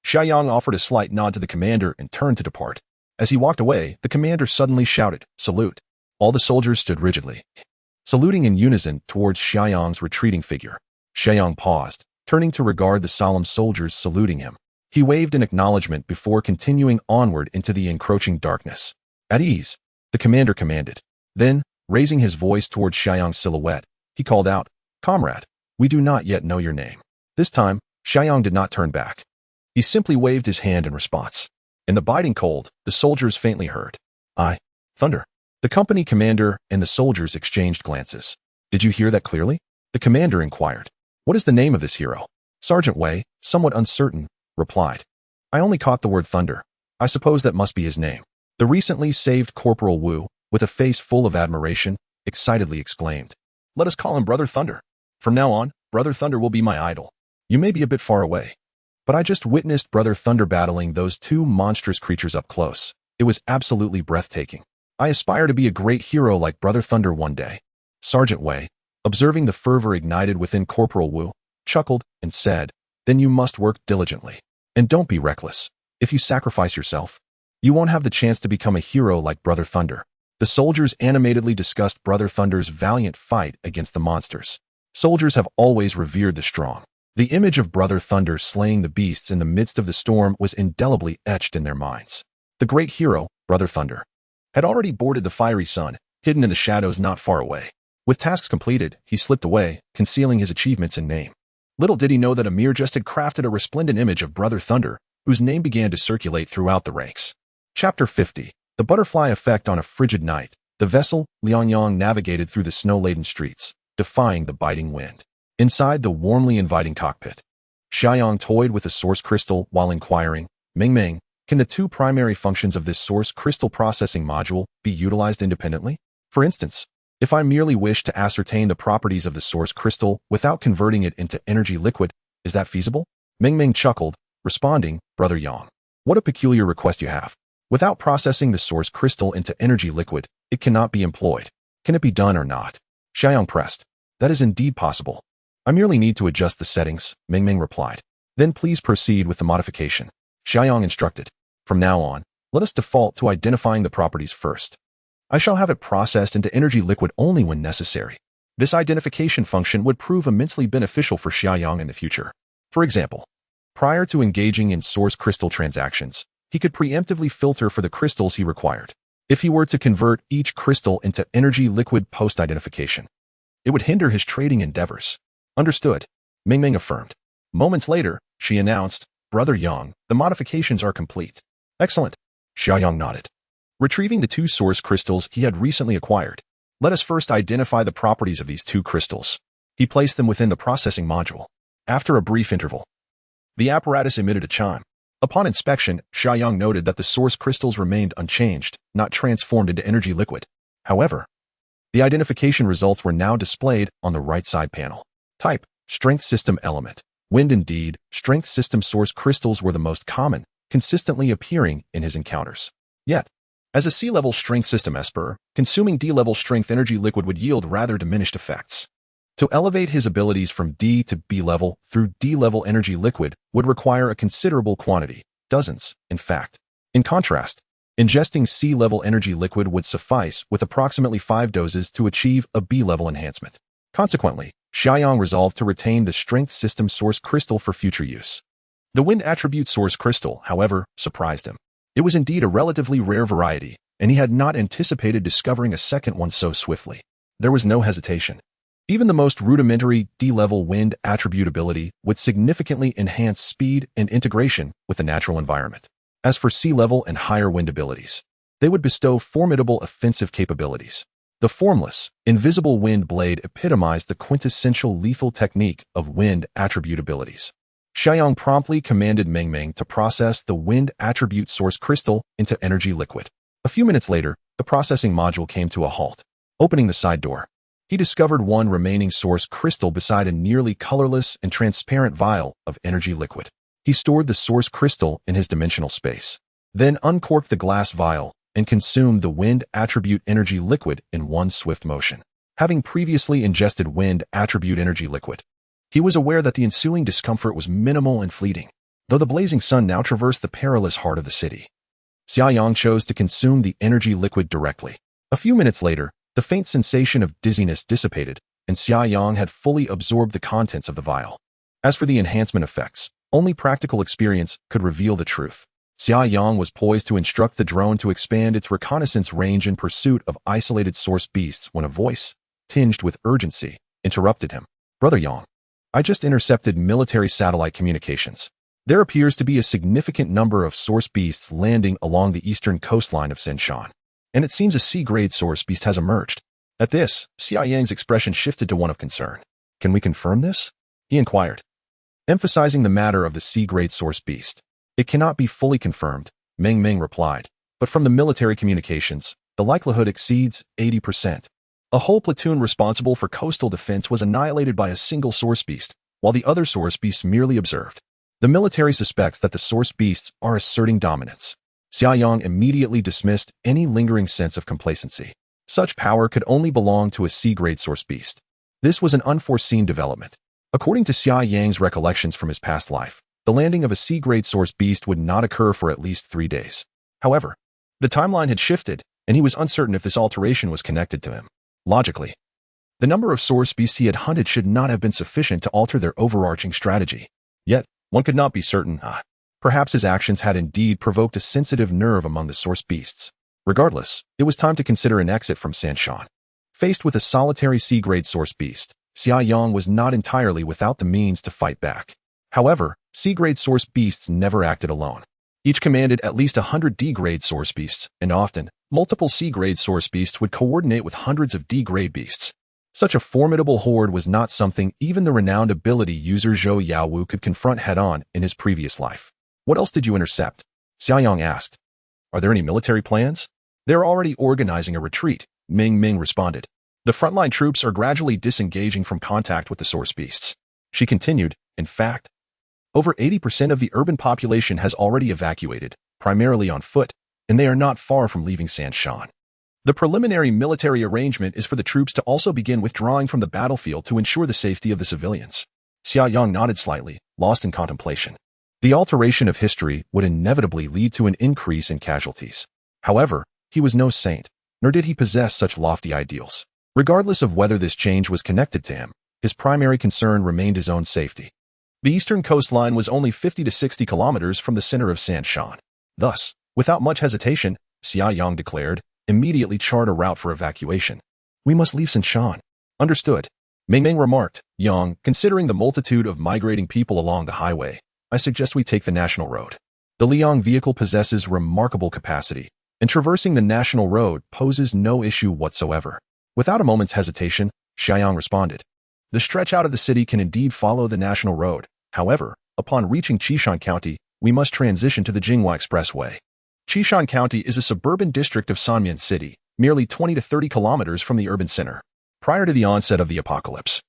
S1: Xia Yang offered a slight nod to the commander and turned to depart. As he walked away, the commander suddenly shouted, "Salute." All the soldiers stood rigidly, saluting in unison towards Xia Yang's retreating figure. Xia Yang paused, turning to regard the solemn soldiers saluting him. He waved in acknowledgement before continuing onward into the encroaching darkness. "At ease," the commander commanded. Then, raising his voice towards Xia Yang's silhouette, he called out, "Comrade, we do not yet know your name." This time, Xia Yang did not turn back. He simply waved his hand in response. In the biting cold, the soldiers faintly heard, "I, Thunder." The company commander and the soldiers exchanged glances. "Did you hear that clearly?" The commander inquired. "What is the name of this hero?" Sergeant Wei, somewhat uncertain, replied, "I only caught the word Thunder. I suppose that must be his name." The recently saved Corporal Wu, with a face full of admiration, excitedly exclaimed, "Let us call him Brother Thunder. From now on, Brother Thunder will be my idol. You may be a bit far away, but I just witnessed Brother Thunder battling those 2 monstrous creatures up close. It was absolutely breathtaking. I aspire to be a great hero like Brother Thunder one day." Sergeant Wei, observing the fervor ignited within Corporal Wu, chuckled and said, "Then you must work diligently. And don't be reckless. If you sacrifice yourself, you won't have the chance to become a hero like Brother Thunder." The soldiers animatedly discussed Brother Thunder's valiant fight against the monsters. Soldiers have always revered the strong. The image of Brother Thunder slaying the beasts in the midst of the storm was indelibly etched in their minds. The great hero, Brother Thunder, had already boarded the fiery sun, hidden in the shadows not far away. With tasks completed, he slipped away, concealing his achievements and name. Little did he know that Amir just had crafted a resplendent image of Brother Thunder, whose name began to circulate throughout the ranks. Chapter 50. The Butterfly Effect. On a frigid night, the vessel, Lianyang, navigated through the snow-laden streets, defying the biting wind. Inside the warmly inviting cockpit, Xia Yang toyed with a source crystal while inquiring, "Ming, can the 2 primary functions of this source crystal processing module be utilized independently? For instance, if I merely wish to ascertain the properties of the source crystal without converting it into energy liquid, is that feasible?" Ming chuckled, responding, "Brother Yang, what a peculiar request you have. Without processing the source crystal into energy liquid, it cannot be employed. Can it be done or not? Xia Yang pressed. That is indeed possible. I merely need to adjust the settings, Ming replied. Then please proceed with the modification. Xia Yang instructed. From now on, let us default to identifying the properties first. I shall have it processed into energy liquid only when necessary. This identification function would prove immensely beneficial for Xia Yang in the future. For example, prior to engaging in source crystal transactions, he could preemptively filter for the crystals he required. If he were to convert each crystal into energy liquid post-identification, it would hinder his trading endeavors. Understood, Ming affirmed. Moments later, she announced, Brother Yang, the modifications are complete. Excellent, Xia Yang nodded. Retrieving the 2 source crystals he had recently acquired, let us first identify the properties of these 2 crystals. He placed them within the processing module. After a brief interval, the apparatus emitted a chime. Upon inspection, Xia Yang noted that the source crystals remained unchanged, not transformed into energy liquid. However, the identification results were now displayed on the right side panel. Type, Strength System Element. Wind. Indeed, Strength System source crystals were the most common, consistently appearing in his encounters. Yet, as a C-level Strength System Esper, consuming D-level Strength energy liquid would yield rather diminished effects. To elevate his abilities from D to B level through D-level energy liquid would require a considerable quantity, dozens, in fact. In contrast, ingesting C-level energy liquid would suffice with approximately 5 doses to achieve a B-level enhancement. Consequently, Xia Yang resolved to retain the Strength System source crystal for future use. The Wind attribute source crystal, however, surprised him. It was indeed a relatively rare variety, and he had not anticipated discovering a second one so swiftly. There was no hesitation. Even the most rudimentary D-level Wind attribute ability would significantly enhance speed and integration with the natural environment. As for C-level and higher Wind abilities, they would bestow formidable offensive capabilities. The formless, invisible Wind blade epitomized the quintessential lethal technique of Wind attribute abilities. Xia Yang promptly commanded Ming to process the Wind attribute source crystal into energy liquid. A few minutes later, the processing module came to a halt. Opening the side door, he discovered one remaining source crystal beside a nearly colorless and transparent vial of energy liquid. He stored the source crystal in his dimensional space, then uncorked the glass vial and consumed the Wind attribute energy liquid in one swift motion. Having previously ingested Wind attribute energy liquid, he was aware that the ensuing discomfort was minimal and fleeting, though the blazing sun now traversed the perilous heart of the city. Xia Yang chose to consume the energy liquid directly. A few minutes later, the faint sensation of dizziness dissipated, and Xia Yang had fully absorbed the contents of the vial. As for the enhancement effects, only practical experience could reveal the truth. Xia Yang was poised to instruct the drone to expand its reconnaissance range in pursuit of isolated source beasts when a voice, tinged with urgency, interrupted him. Brother Yang, I just intercepted military satellite communications. There appears to be a significant number of source beasts landing along the eastern coastline of Zenshan, and it seems a C-grade source beast has emerged. At this, Xia Yang's expression shifted to one of concern. Can we confirm this? He inquired, emphasizing the matter of the C-grade source beast. It cannot be fully confirmed, Ming replied, but from the military communications, the likelihood exceeds 80%. A whole platoon responsible for coastal defense was annihilated by a single source beast, while the other source beasts merely observed. The military suspects that the source beasts are asserting dominance. Xia Yang immediately dismissed any lingering sense of complacency. Such power could only belong to a C-grade source beast. This was an unforeseen development. According to Xia Yang's recollections from his past life, the landing of a C-grade source beast would not occur for at least 3 days. However, the timeline had shifted, and he was uncertain if this alteration was connected to him. Logically, the number of source beasts he had hunted should not have been sufficient to alter their overarching strategy. Yet, one could not be certain. Perhaps his actions had indeed provoked a sensitive nerve among the source beasts. Regardless, it was time to consider an exit from Zenshan. Faced with a solitary C-grade source beast, Xia Yang was not entirely without the means to fight back. However, C-grade source beasts never acted alone. Each commanded at least 100 D-grade source beasts, and often, multiple C-grade source beasts would coordinate with hundreds of D-grade beasts. Such a formidable horde was not something even the renowned ability user Zhou Yaowu could confront head-on in his previous life. What else did you intercept? Xia Yang asked. Are there any military plans? They're already organizing a retreat, Ming responded. The frontline troops are gradually disengaging from contact with the source beasts. She continued, in fact, over 80% of the urban population has already evacuated, primarily on foot, and they are not far from leaving Zenshan. The preliminary military arrangement is for the troops to also begin withdrawing from the battlefield to ensure the safety of the civilians. Xia Yang nodded slightly, lost in contemplation. The alteration of history would inevitably lead to an increase in casualties. However, he was no saint, nor did he possess such lofty ideals. Regardless of whether this change was connected to him, his primary concern remained his own safety. The eastern coastline was only 50 to 60 kilometers from the center of Sanshan. Thus, without much hesitation, Xia Yang declared, immediately chart a route for evacuation. We must leave Sanshan. Understood. Ming remarked, Yang, considering the multitude of migrating people along the highway, I suggest we take the national road. The Liang vehicle possesses remarkable capacity, and traversing the national road poses no issue whatsoever. Without a moment's hesitation, Xia Yang responded. The stretch out of the city can indeed follow the national road. However, upon reaching Qishan County, we must transition to the Jinghua Expressway. Qishan County is a suburban district of Sanmian City, merely 20 to 30 kilometers from the urban center. Prior to the onset of the apocalypse,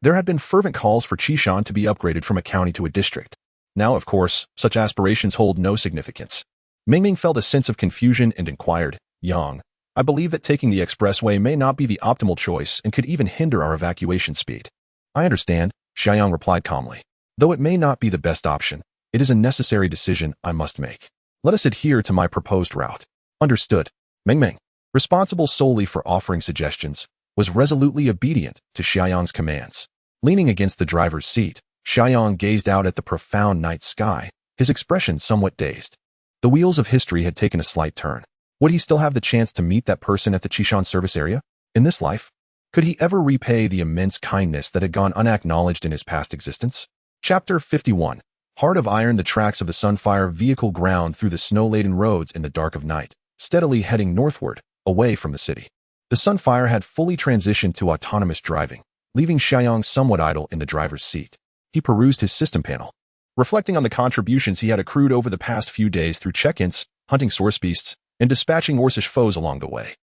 S1: there had been fervent calls for Qishan to be upgraded from a county to a district. Now, of course, such aspirations hold no significance. Ming felt a sense of confusion and inquired, Yang, I believe that taking the expressway may not be the optimal choice and could even hinder our evacuation speed. I understand, Xia Yang replied calmly. Though it may not be the best option, it is a necessary decision I must make. Let us adhere to my proposed route. Understood. Ming, responsible solely for offering suggestions, was resolutely obedient to Xia Yang's commands. Leaning against the driver's seat, Xia Yang gazed out at the profound night sky, his expression somewhat dazed. The wheels of history had taken a slight turn. Would he still have the chance to meet that person at the Qishan service area? In this life? Could he ever repay the immense kindness that had gone unacknowledged in his past existence? Chapter 51. Heart of Iron. The tracks of the Sunfire vehicle ground through the snow-laden roads in the dark of night, steadily heading northward, away from the city. The Sunfire had fully transitioned to autonomous driving, leaving Xia Yang somewhat idle in the driver's seat. He perused his system panel, reflecting on the contributions he had accrued over the past few days through check-ins, hunting source beasts, and dispatching Orcish foes along the way.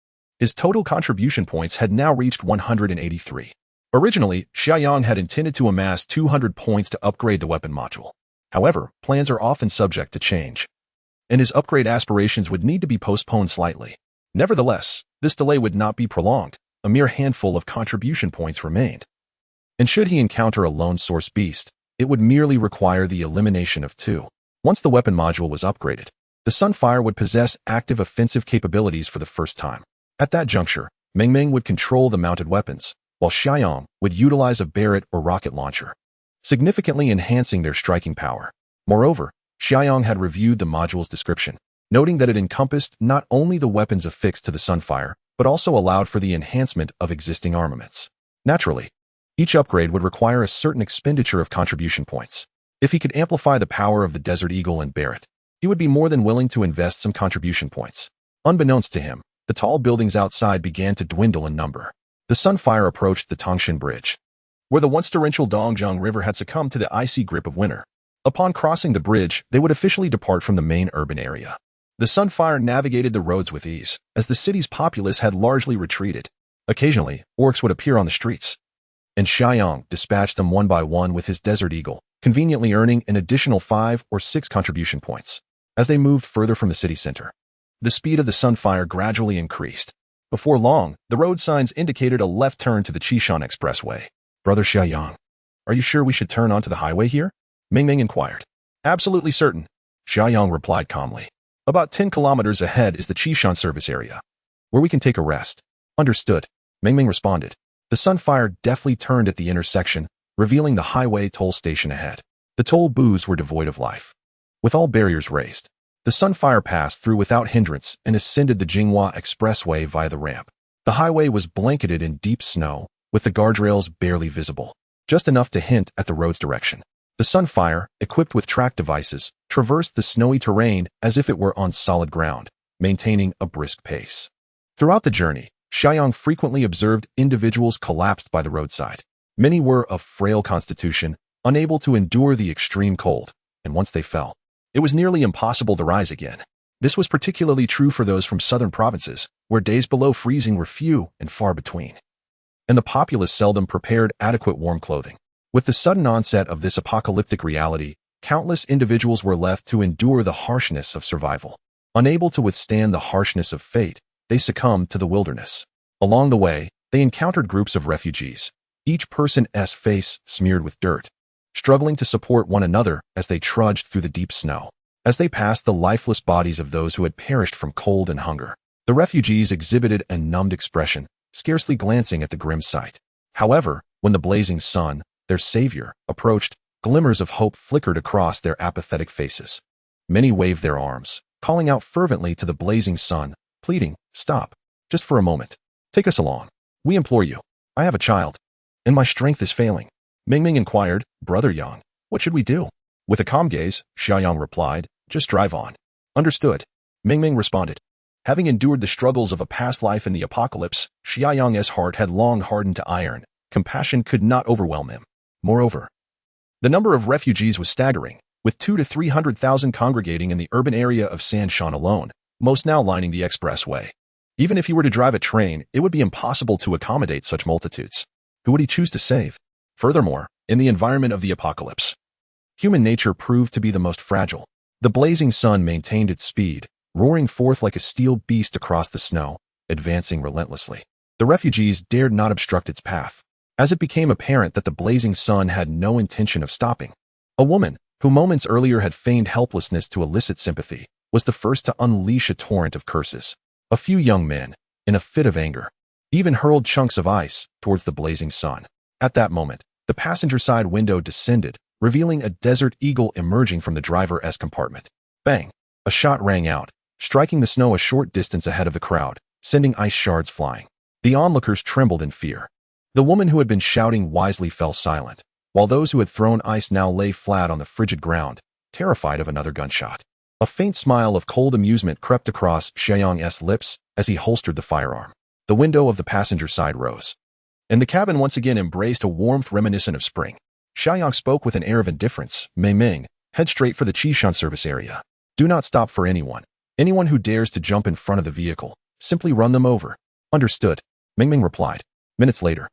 S1: His total contribution points had now reached 183. Originally, Xia Yang had intended to amass 200 points to upgrade the weapon module. However, plans are often subject to change, and his upgrade aspirations would need to be postponed slightly. Nevertheless, this delay would not be prolonged. A mere handful of contribution points remained. And should he encounter a lone source beast, it would merely require the elimination of 2. Once the weapon module was upgraded, the Sunfire would possess active offensive capabilities for the first time. At that juncture, Ming would control the mounted weapons, while Xia Yang would utilize a Barrett or rocket launcher, significantly enhancing their striking power. Moreover, Xia Yang had reviewed the module's description, noting that it encompassed not only the weapons affixed to the Sunfire, but also allowed for the enhancement of existing armaments. Naturally, each upgrade would require a certain expenditure of contribution points. If he could amplify the power of the Desert Eagle and Barrett, he would be more than willing to invest some contribution points. Unbeknownst to him, the tall buildings outside began to dwindle in number. The Sunfire approached the Tongshan Bridge, where the once torrential Dongjiang River had succumbed to the icy grip of winter. Upon crossing the bridge, they would officially depart from the main urban area. The Sunfire navigated the roads with ease, as the city's populace had largely retreated. Occasionally, orcs would appear on the streets, and Xia Yang dispatched them one by one with his Desert Eagle, conveniently earning an additional 5 or 6 contribution points. As they moved further from the city center, the speed of the Sunfire gradually increased. Before long, the road signs indicated a left turn to the Qishan Expressway. Brother Xia Yang, are you sure we should turn onto the highway here? Ming inquired. Absolutely certain, Xia Yang replied calmly. About 10 kilometers ahead is the Qishan service area, where we can take a rest. Understood, Ming responded. The Sunfire deftly turned at the intersection, revealing the highway toll station ahead. The toll booths were devoid of life. With all barriers raised, the Sunfire passed through without hindrance and ascended the Jinghua Expressway via the ramp. The highway was blanketed in deep snow, with the guardrails barely visible, just enough to hint at the road's direction. The Sunfire, equipped with track devices, traversed the snowy terrain as if it were on solid ground, maintaining a brisk pace. Throughout the journey, Xia Yang frequently observed individuals collapsed by the roadside. Many were of frail constitution, unable to endure the extreme cold, and once they fell, it was nearly impossible to rise again. This was particularly true for those from southern provinces, where days below freezing were few and far between, and the populace seldom prepared adequate warm clothing. With the sudden onset of this apocalyptic reality, countless individuals were left to endure the harshness of survival. Unable to withstand the harshness of fate, they succumbed to the wilderness. Along the way, they encountered groups of refugees, each person's face smeared with dirt, struggling to support one another as they trudged through the deep snow. As they passed the lifeless bodies of those who had perished from cold and hunger, the refugees exhibited a numbed expression, scarcely glancing at the grim sight. However, when the blazing sun, their savior, approached, glimmers of hope flickered across their apathetic faces. Many waved their arms, calling out fervently to the blazing sun, pleading, "Stop, just for a moment. Take us along. We implore you. I have a child, and my strength is failing." Ming inquired, "Brother Yang, what should we do?" With a calm gaze, Xia Yang replied, "Just drive on." "Understood," Ming responded. Having endured the struggles of a past life in the apocalypse, Xia Yang's heart had long hardened to iron. Compassion could not overwhelm him. Moreover, the number of refugees was staggering, with 200,000 to 300,000 congregating in the urban area of Sanshan alone, most now lining the expressway. Even if he were to drive a train, it would be impossible to accommodate such multitudes. Who would he choose to save? Furthermore, in the environment of the apocalypse, human nature proved to be the most fragile. The blazing sun maintained its speed, roaring forth like a steel beast across the snow, advancing relentlessly. The refugees dared not obstruct its path, as it became apparent that the blazing sun had no intention of stopping. A woman, who moments earlier had feigned helplessness to elicit sympathy, was the first to unleash a torrent of curses. A few young men, in a fit of anger, even hurled chunks of ice towards the blazing sun. At that moment, the passenger side window descended, revealing a desert eagle emerging from the driver's compartment. Bang! A shot rang out, striking the snow a short distance ahead of the crowd, sending ice shards flying. The onlookers trembled in fear. The woman who had been shouting wisely fell silent, while those who had thrown ice now lay flat on the frigid ground, terrified of another gunshot. A faint smile of cold amusement crept across Xia Yang's lips as he holstered the firearm. The window of the passenger side rose, and the cabin once again embraced a warmth reminiscent of spring. Xia Yang spoke with an air of indifference. "Ming, head straight for the Qishan service area. Do not stop for anyone. Anyone who dares to jump in front of the vehicle, simply run them over." "Understood," Ming replied. Minutes later,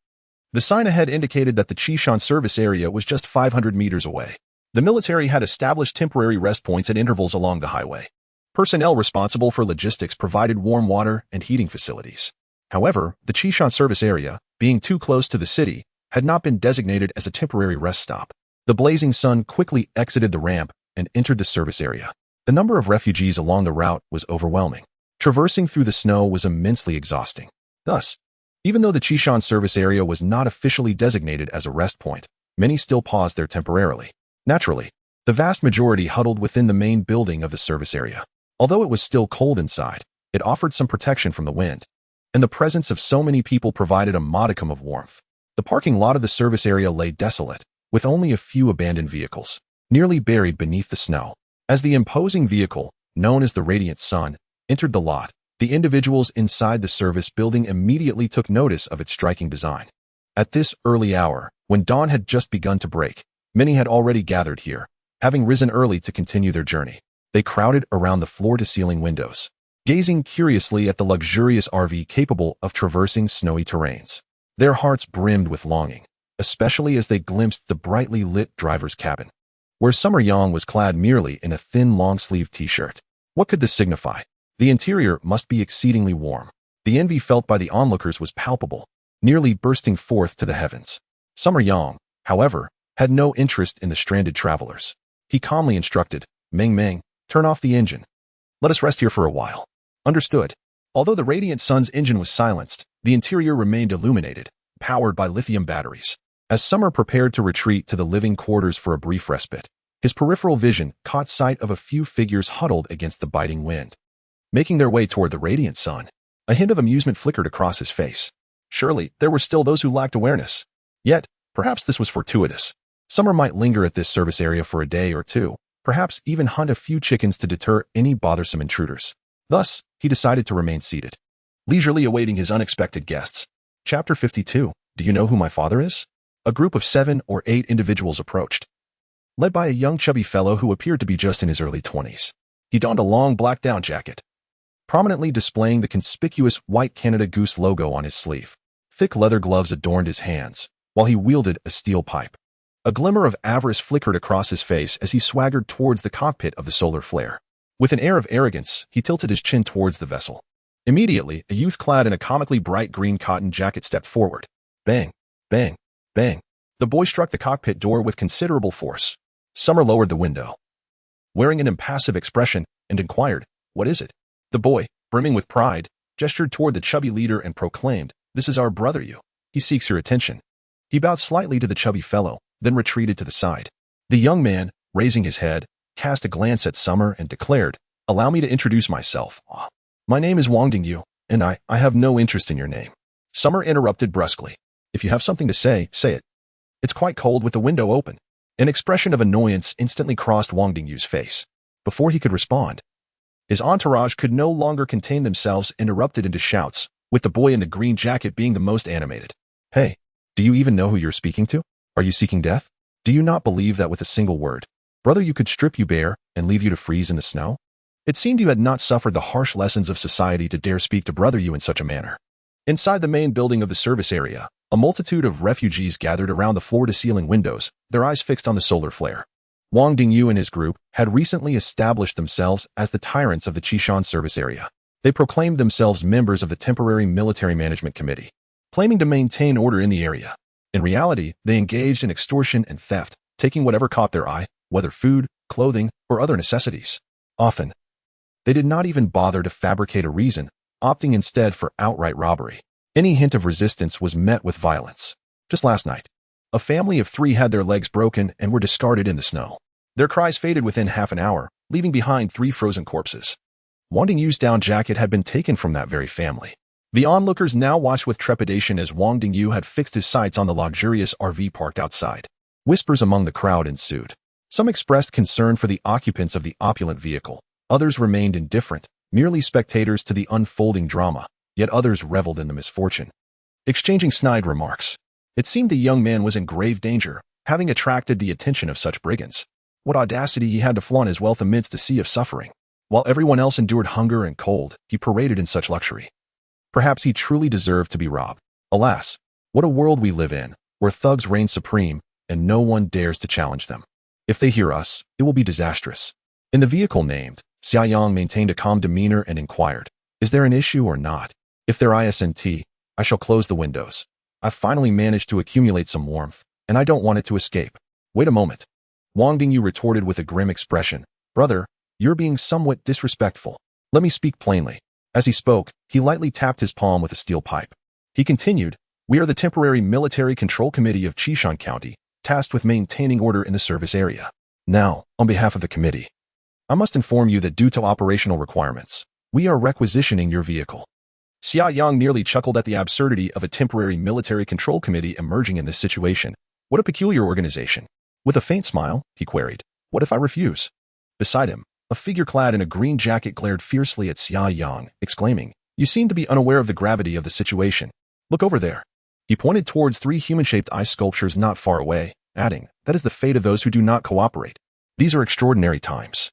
S1: the sign ahead indicated that the Qishan service area was just 500 meters away. The military had established temporary rest points at intervals along the highway. Personnel responsible for logistics provided warm water and heating facilities. However, the Qishan service area, being too close to the city, had not been designated as a temporary rest stop. The blazing sun quickly exited the ramp and entered the service area. The number of refugees along the route was overwhelming. Traversing through the snow was immensely exhausting. Thus, even though the Qishan service area was not officially designated as a rest point, many still paused there temporarily. Naturally, the vast majority huddled within the main building of the service area. Although it was still cold inside, it offered some protection from the wind, and the presence of so many people provided a modicum of warmth. The parking lot of the service area lay desolate, with only a few abandoned vehicles, nearly buried beneath the snow. As the imposing vehicle, known as the Radiant Sun, entered the lot, the individuals inside the service building immediately took notice of its striking design. At this early hour, when dawn had just begun to break, many had already gathered here, having risen early to continue their journey. They crowded around the floor-to-ceiling windows, gazing curiously at the luxurious RV capable of traversing snowy terrains. Their hearts brimmed with longing, especially as they glimpsed the brightly lit driver's cabin, where Summer Yang was clad merely in a thin long-sleeved t-shirt. What could this signify? The interior must be exceedingly warm. The envy felt by the onlookers was palpable, nearly bursting forth to the heavens. Summer Yang, however, had no interest in the stranded travelers. He calmly instructed, Ming, turn off the engine. Let us rest here for a while." Understood. Although the Radiant Sun's engine was silenced, the interior remained illuminated, powered by lithium batteries. As Summer prepared to retreat to the living quarters for a brief respite, his peripheral vision caught sight of a few figures huddled against the biting wind, making their way toward the Radiant Sun. A hint of amusement flickered across his face. Surely, there were still those who lacked awareness. Yet, perhaps this was fortuitous. Summer might linger at this service area for a day or two, perhaps even hunt a few chickens to deter any bothersome intruders. Thus, he decided to remain seated, leisurely awaiting his unexpected guests. Chapter 52. Do you know who my father is? A group of 7 or 8 individuals approached, led by a young chubby fellow who appeared to be just in his early 20s. He donned a long black down jacket, prominently displaying the conspicuous white Canada Goose logo on his sleeve. Thick leather gloves adorned his hands, while he wielded a steel pipe. A glimmer of avarice flickered across his face as he swaggered towards the cockpit of the solar flare. With an air of arrogance, he tilted his chin towards the vessel, Immediately, a youth clad in a comically bright green cotton jacket stepped forward. Bang, bang, bang. The boy struck the cockpit door with considerable force. Summer lowered the window, wearing an impassive expression, and inquired, "What is it?" The boy, brimming with pride, gestured toward the chubby leader and proclaimed, "This is our brother Yu. He seeks your attention." He bowed slightly to the chubby fellow, then retreated to the side. The young man, raising his head, cast a glance at Summer and declared, "Allow me to introduce myself. My name is Wang Dingyu, and I have no interest in your name." Summer interrupted brusquely. "If you have something to say, say it. It's quite cold with the window open." An expression of annoyance instantly crossed Wang Dingyu's face. Before he could respond, his entourage could no longer contain themselves and erupted into shouts, with the boy in the green jacket being the most animated. "Hey, do you even know who you're speaking to? Are you seeking death? Do you not believe that with a single word, brother, you could strip you bare and leave you to freeze in the snow?" It seemed you had not suffered the harsh lessons of society to dare speak to brother Yu in such a manner. Inside the main building of the service area, a multitude of refugees gathered around the floor-to-ceiling windows, their eyes fixed on the solar flare. Wang Dingyu and his group had recently established themselves as the tyrants of the Qishan service area. They proclaimed themselves members of the Temporary Military Management Committee, claiming to maintain order in the area. In reality, they engaged in extortion and theft, taking whatever caught their eye, whether food, clothing, or other necessities. Often, they did not even bother to fabricate a reason, opting instead for outright robbery. Any hint of resistance was met with violence. Just last night, a family of 3 had their legs broken and were discarded in the snow. Their cries faded within half an hour, leaving behind 3 frozen corpses. Wang Dingyu's down jacket had been taken from that very family. The onlookers now watched with trepidation as Wang Dingyu had fixed his sights on the luxurious RV parked outside. Whispers among the crowd ensued. Some expressed concern for the occupants of the opulent vehicle. Others remained indifferent, merely spectators to the unfolding drama, yet others reveled in the misfortune. Exchanging snide remarks, it seemed the young man was in grave danger, having attracted the attention of such brigands. What audacity he had to flaunt his wealth amidst a sea of suffering. While everyone else endured hunger and cold, he paraded in such luxury. Perhaps he truly deserved to be robbed. Alas, what a world we live in, where thugs reign supreme, and no one dares to challenge them. If they hear us, it will be disastrous. In the vehicle named, Xia Yang maintained a calm demeanor and inquired, "Is there an issue or not? If there isn't, I shall close the windows. I've finally managed to accumulate some warmth, and I don't want it to escape." "Wait a moment." Wang Dingyu retorted with a grim expression. "Brother, you're being somewhat disrespectful. Let me speak plainly." As he spoke, he lightly tapped his palm with a steel pipe. He continued, "We are the Temporary Military Control Committee of Qishan County, tasked with maintaining order in the service area. Now, on behalf of the committee, I must inform you that due to operational requirements, we are requisitioning your vehicle." Xia Yang nearly chuckled at the absurdity of a temporary military control committee emerging in this situation. What a peculiar organization. With a faint smile, he queried, "What if I refuse?" Beside him, a figure clad in a green jacket glared fiercely at Xia Yang, exclaiming, "You seem to be unaware of the gravity of the situation. Look over there." He pointed towards 3 human-shaped ice sculptures not far away, adding, "That is the fate of those who do not cooperate. These are extraordinary times.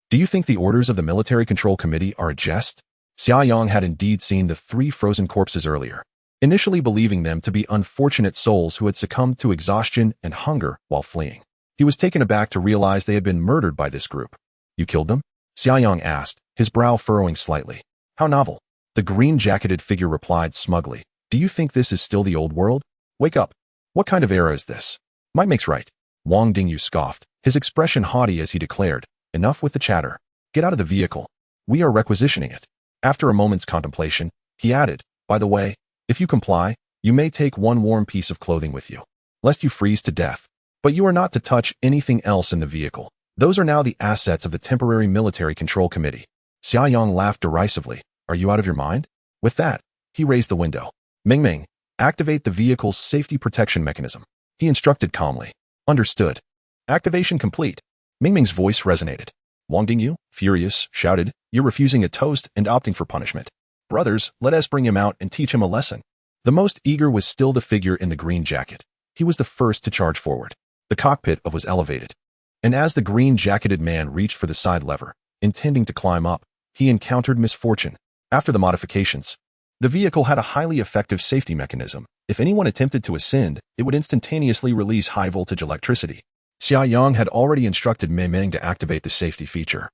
S1: Do you think the orders of the Military Control Committee are a jest?" Xia Yang had indeed seen the 3 frozen corpses earlier, initially believing them to be unfortunate souls who had succumbed to exhaustion and hunger while fleeing. He was taken aback to realize they had been murdered by this group. "You killed them?" Xia Yang asked, his brow furrowing slightly. "How novel." The green-jacketed figure replied smugly, "Do you think this is still the old world? Wake up. What kind of era is this?" "Might makes right." Wang Dingyu scoffed, his expression haughty as he declared, "Enough with the chatter. Get out of the vehicle. We are requisitioning it." After a moment's contemplation, he added, "By the way, if you comply, you may take 1 warm piece of clothing with you, lest you freeze to death. But you are not to touch anything else in the vehicle. Those are now the assets of the Temporary Military Control Committee." Xia Yang laughed derisively. "Are you out of your mind?" With that, he raised the window. "Ming, activate the vehicle's safety protection mechanism," he instructed calmly. "Understood." Activation complete. Ming's voice resonated. Wang Dingyu, furious, shouted, "You're refusing a toast and opting for punishment. Brothers, let us bring him out and teach him a lesson." The most eager was still the figure in the green jacket. He was the first to charge forward. The cockpit was elevated, and as the green-jacketed man reached for the side lever, intending to climb up, he encountered misfortune. After the modifications, the vehicle had a highly effective safety mechanism. If anyone attempted to ascend, it would instantaneously release high-voltage electricity. Xia Yang had already instructed Ming to activate the safety feature.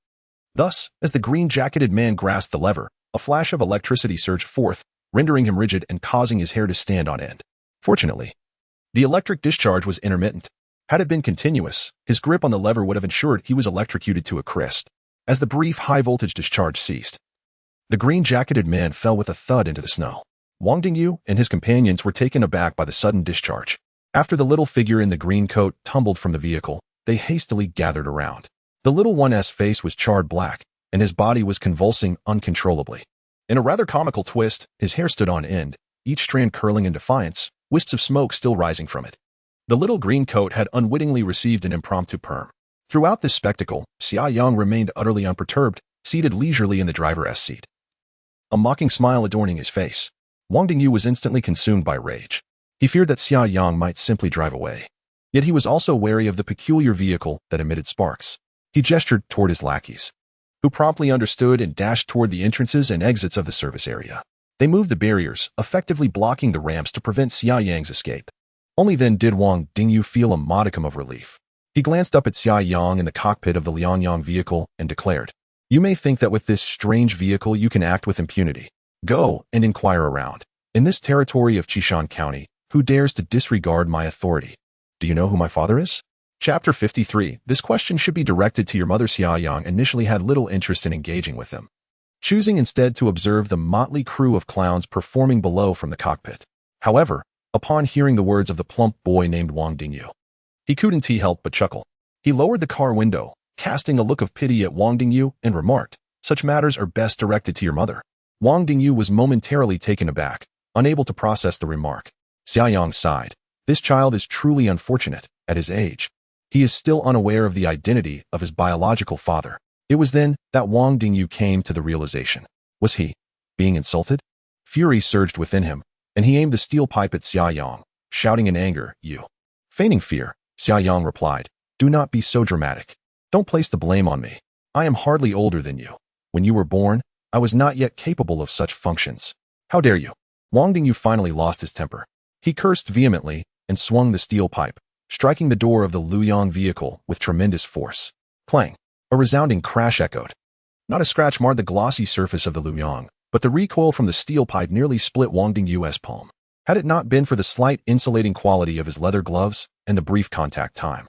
S1: Thus, as the green-jacketed man grasped the lever, A flash of electricity surged forth, rendering him rigid and causing his hair to stand on end. Fortunately, the electric discharge was intermittent. Had it been continuous, his grip on the lever would have ensured he was electrocuted to a crisp. As the brief high-voltage discharge ceased, the green-jacketed man fell with a thud into the snow. Wang Dingyu and his companions were taken aback by the sudden discharge. After the little figure in the green coat tumbled from the vehicle, they hastily gathered around. The little one's face was charred black, and his body was convulsing uncontrollably. In a rather comical twist, his hair stood on end, each strand curling in defiance, wisps of smoke still rising from it. The little green coat had unwittingly received an impromptu perm. Throughout this spectacle, Xia Yang remained utterly unperturbed, seated leisurely in the driver's seat. A mocking smile adorning his face. Wang Dingyu was instantly consumed by rage. He feared that Xia Yang might simply drive away. Yet he was also wary of the peculiar vehicle that emitted sparks. He gestured toward his lackeys, who promptly understood and dashed toward the entrances and exits of the service area. They moved the barriers, effectively blocking the ramps to prevent Xia Yang's escape. Only then did Wang Dingyu feel a modicum of relief. He glanced up at Xia Yang in the cockpit of the Lianyang vehicle and declared, "You may think that with this strange vehicle you can act with impunity. Go and inquire around. In this territory of Qishan County, who dares to disregard my authority? Do you know who my father is?" Chapter 53. This question should be directed to your mother. Xia Yang initially had little interest in engaging with them, choosing instead to observe the motley crew of clowns performing below from the cockpit. However, upon hearing the words of the plump boy named Wang Dingyu, he couldn't help but chuckle. He lowered the car window, casting a look of pity at Wang Dingyu, and remarked, "Such matters are best directed to your mother." Wang Dingyu was momentarily taken aback, unable to process the remark. Xia Yang sighed. This child is truly unfortunate. At his age, he is still unaware of the identity of his biological father. It was then that Wang Dingyu came to the realization. Was he being insulted? Fury surged within him, and he aimed the steel pipe at Xia Yang, shouting in anger, "You!" Feigning fear, Xia Yang replied, "Do not be so dramatic. Don't place the blame on me. I am hardly older than you. When you were born, I was not yet capable of such functions. How dare you?" Wang Dingyu finally lost his temper. He cursed vehemently and swung the steel pipe, striking the door of the Luyang vehicle with tremendous force. Clang! A resounding crash echoed. Not a scratch marred the glossy surface of the Luyang, but the recoil from the steel pipe nearly split Wang Dingyu's palm. Had it not been for the slight insulating quality of his leather gloves and the brief contact time,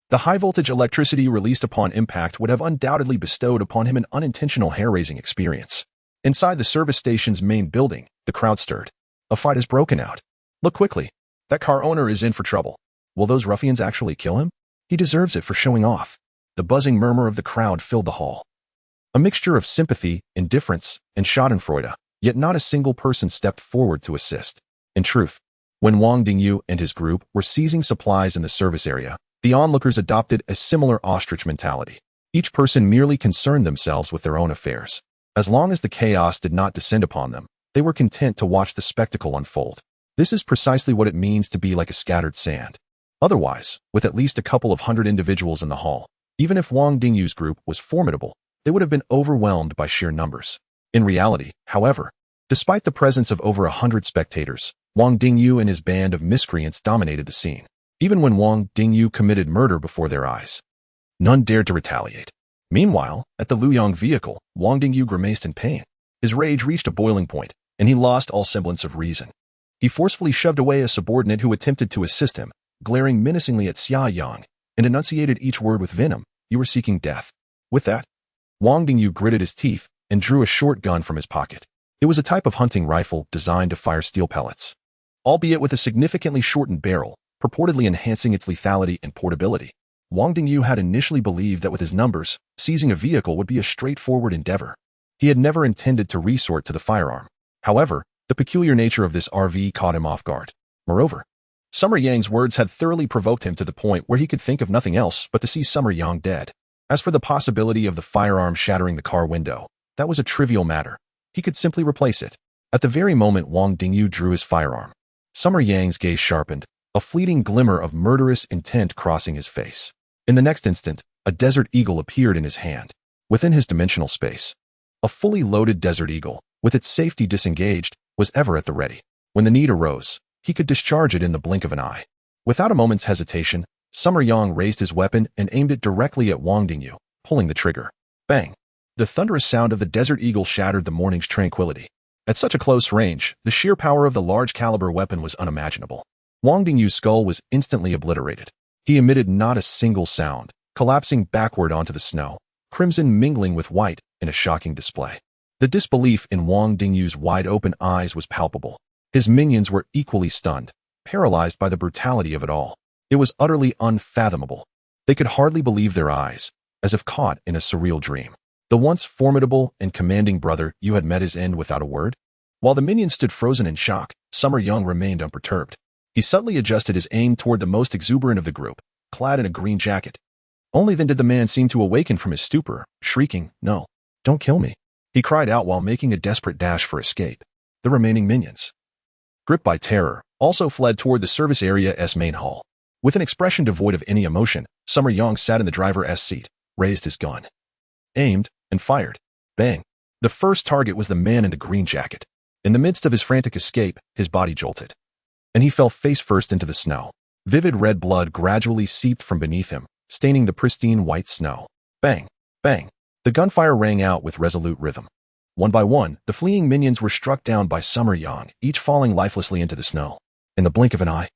S1: the high-voltage electricity released upon impact would have undoubtedly bestowed upon him an unintentional hair-raising experience. Inside the service station's main building, the crowd stirred. A fight has broken out. Look quickly. That car owner is in for trouble. Will those ruffians actually kill him? He deserves it for showing off. The buzzing murmur of the crowd filled the hall. A mixture of sympathy, indifference, and schadenfreude, yet not a single person stepped forward to assist. In truth, when Wang Dingyu and his group were seizing supplies in the service area, the onlookers adopted a similar ostrich mentality. Each person merely concerned themselves with their own affairs. As long as the chaos did not descend upon them, they were content to watch the spectacle unfold. This is precisely what it means to be like a scattered sand. Otherwise, with at least a couple of hundred individuals in the hall, even if Wang Dingyu's group was formidable, they would have been overwhelmed by sheer numbers. In reality, however, despite the presence of over 100 spectators, Wang Dingyu and his band of miscreants dominated the scene. Even when Wang Dingyu committed murder before their eyes, none dared to retaliate. Meanwhile, at the Luyang vehicle, Wang Dingyu grimaced in pain. His rage reached a boiling point, and he lost all semblance of reason. He forcefully shoved away a subordinate who attempted to assist him, glaring menacingly at Xia Yang, and enunciated each word with venom. "You were seeking death." With that, Wang Dingyu gritted his teeth and drew a short gun from his pocket. It was a type of hunting rifle designed to fire steel pellets, albeit with a significantly shortened barrel, purportedly enhancing its lethality and portability. Wang Dingyu had initially believed that with his numbers, seizing a vehicle would be a straightforward endeavor. He had never intended to resort to the firearm. However, the peculiar nature of this RV caught him off guard. Moreover, Summer Yang's words had thoroughly provoked him to the point where he could think of nothing else but to see Summer Yang dead. As for the possibility of the firearm shattering the car window, that was a trivial matter. He could simply replace it. At the very moment Wang Dingyu drew his firearm, Summer Yang's gaze sharpened, a fleeting glimmer of murderous intent crossing his face. In the next instant, a desert eagle appeared in his hand. Within his dimensional space, a fully loaded desert eagle, with its safety disengaged, was ever at the ready. When the need arose, he could discharge it in the blink of an eye. Without a moment's hesitation, Summer Yang raised his weapon and aimed it directly at Wang Dingyu, pulling the trigger. Bang! The thunderous sound of the desert eagle shattered the morning's tranquility. At such a close range, the sheer power of the large-caliber weapon was unimaginable. Wang Dingyu's skull was instantly obliterated. He emitted not a single sound, collapsing backward onto the snow, crimson mingling with white in a shocking display. The disbelief in Wang Dingyu's wide-open eyes was palpable. His minions were equally stunned, paralyzed by the brutality of it all. It was utterly unfathomable. They could hardly believe their eyes, as if caught in a surreal dream. The once formidable and commanding brother you had met his end without a word? While the minions stood frozen in shock, Summer Yang remained unperturbed. He subtly adjusted his aim toward the most exuberant of the group, clad in a green jacket. Only then did the man seem to awaken from his stupor, shrieking, "No, don't kill me," he cried out while making a desperate dash for escape. The remaining minions, gripped by terror, also fled toward the service area's main hall. With an expression devoid of any emotion, Summer Yang sat in the driver's seat, raised his gun, aimed, and fired. Bang! The first target was the man in the green jacket. In the midst of his frantic escape, his body jolted, and he fell face first into the snow. Vivid red blood gradually seeped from beneath him, staining the pristine white snow. Bang! Bang! The gunfire rang out with resolute rhythm. One by one, the fleeing minions were struck down by Summer Yang, each falling lifelessly into the snow. In the blink of an eye,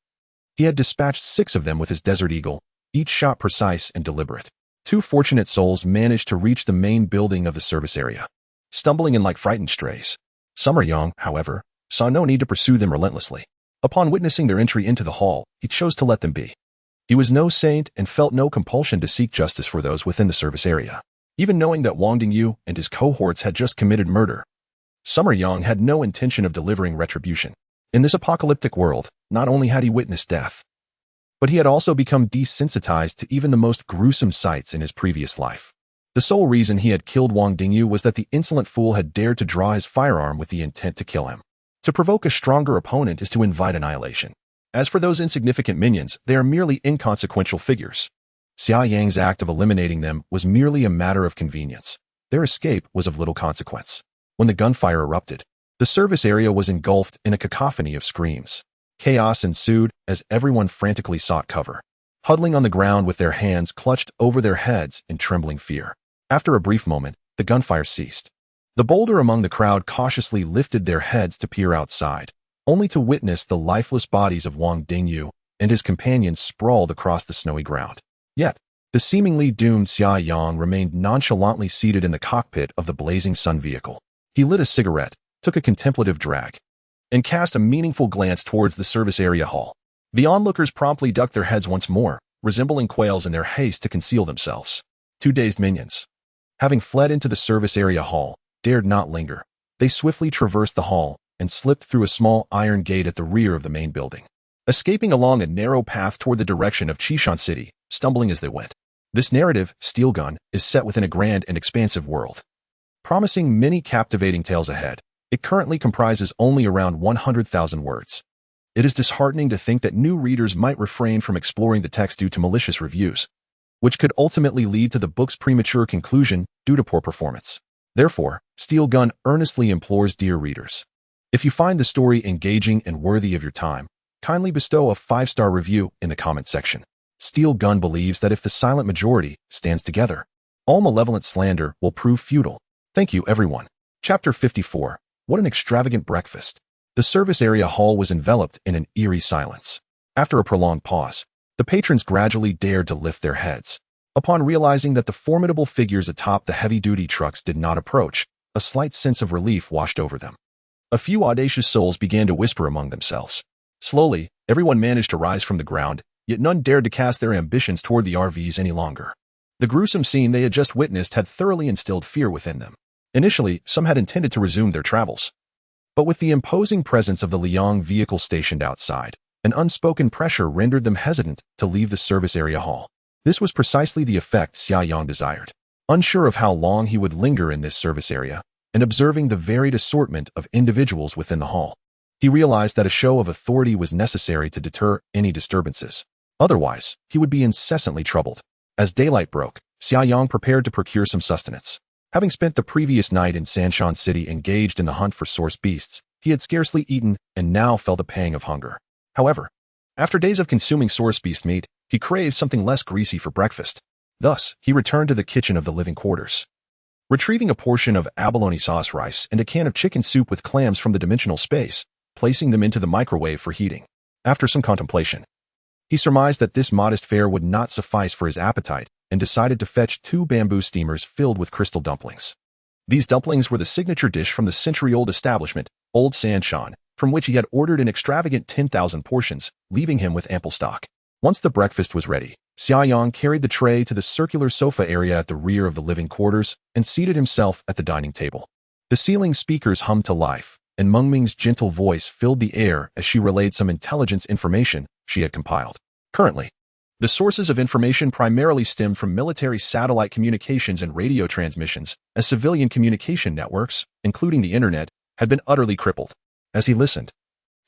S1: he had dispatched 6 of them with his Desert Eagle, each shot precise and deliberate. 2 fortunate souls managed to reach the main building of the service area, stumbling in like frightened strays. Summer Yang, however, saw no need to pursue them relentlessly. Upon witnessing their entry into the hall, he chose to let them be. He was no saint and felt no compulsion to seek justice for those within the service area. Even knowing that Wang Dingyu and his cohorts had just committed murder, Summer Yang had no intention of delivering retribution. In this apocalyptic world, not only had he witnessed death, but he had also become desensitized to even the most gruesome sights in his previous life. The sole reason he had killed Wang Dingyu was that the insolent fool had dared to draw his firearm with the intent to kill him. To provoke a stronger opponent is to invite annihilation. As for those insignificant minions, they are merely inconsequential figures. Xia Yang's act of eliminating them was merely a matter of convenience. Their escape was of little consequence. When the gunfire erupted, the service area was engulfed in a cacophony of screams. Chaos ensued as everyone frantically sought cover, huddling on the ground with their hands clutched over their heads in trembling fear. After a brief moment, the gunfire ceased. The bolder among the crowd cautiously lifted their heads to peer outside, only to witness the lifeless bodies of Wang Dingyu and his companions sprawled across the snowy ground. Yet, the seemingly doomed Xia Yang remained nonchalantly seated in the cockpit of the blazing sun vehicle. He lit a cigarette, took a contemplative drag, and cast a meaningful glance towards the service area hall. The onlookers promptly ducked their heads once more, resembling quails in their haste to conceal themselves. 2 dazed minions, having fled into the service area hall, dared not linger. They swiftly traversed the hall and slipped through a small iron gate at the rear of the main building, escaping along a narrow path toward the direction of Qishan City, stumbling as they went. This narrative, Steel Gun, is set within a grand and expansive world, promising many captivating tales ahead. It currently comprises only around 100,000 words. It is disheartening to think that new readers might refrain from exploring the text due to malicious reviews, which could ultimately lead to the book's premature conclusion due to poor performance. Therefore, Steel Gun earnestly implores dear readers, if you find the story engaging and worthy of your time, kindly bestow a 5-star review in the comment section. Steel Gun believes that if the silent majority stands together, all malevolent slander will prove futile. Thank you, everyone. Chapter 54. What an extravagant breakfast. The service area hall was enveloped in an eerie silence. After a prolonged pause, the patrons gradually dared to lift their heads. Upon realizing that the formidable figures atop the heavy-duty trucks did not approach, a slight sense of relief washed over them. A few audacious souls began to whisper among themselves. Slowly, everyone managed to rise from the ground, yet none dared to cast their ambitions toward the RVs any longer. The gruesome scene they had just witnessed had thoroughly instilled fear within them. Initially, some had intended to resume their travels, but with the imposing presence of the Liang vehicle stationed outside, an unspoken pressure rendered them hesitant to leave the service area hall. This was precisely the effect Xia Yang desired. Unsure of how long he would linger in this service area, and observing the varied assortment of individuals within the hall, he realized that a show of authority was necessary to deter any disturbances. Otherwise, he would be incessantly troubled. As daylight broke, Xia Yang prepared to procure some sustenance. Having spent the previous night in Sanshan City engaged in the hunt for source beasts, he had scarcely eaten and now felt a pang of hunger. However, after days of consuming source beast meat, he craved something less greasy for breakfast. Thus, he returned to the kitchen of the living quarters. retrieving a portion of abalone sauce rice and a can of chicken soup with clams from the dimensional space, placing them into the microwave for heating. After some contemplation, he surmised that this modest fare would not suffice for his appetite and decided to fetch 2 bamboo steamers filled with crystal dumplings. These dumplings were the signature dish from the century-old establishment, Old Sanshan, from which he had ordered an extravagant 10,000 portions, leaving him with ample stock. Once the breakfast was ready, Xia Yang carried the tray to the circular sofa area at the rear of the living quarters and seated himself at the dining table. The ceiling speakers hummed to life, and Meng Ming's gentle voice filled the air as she relayed some intelligence information she had compiled. Currently, the sources of information primarily stemmed from military satellite communications and radio transmissions, as civilian communication networks, including the internet, had been utterly crippled. As he listened,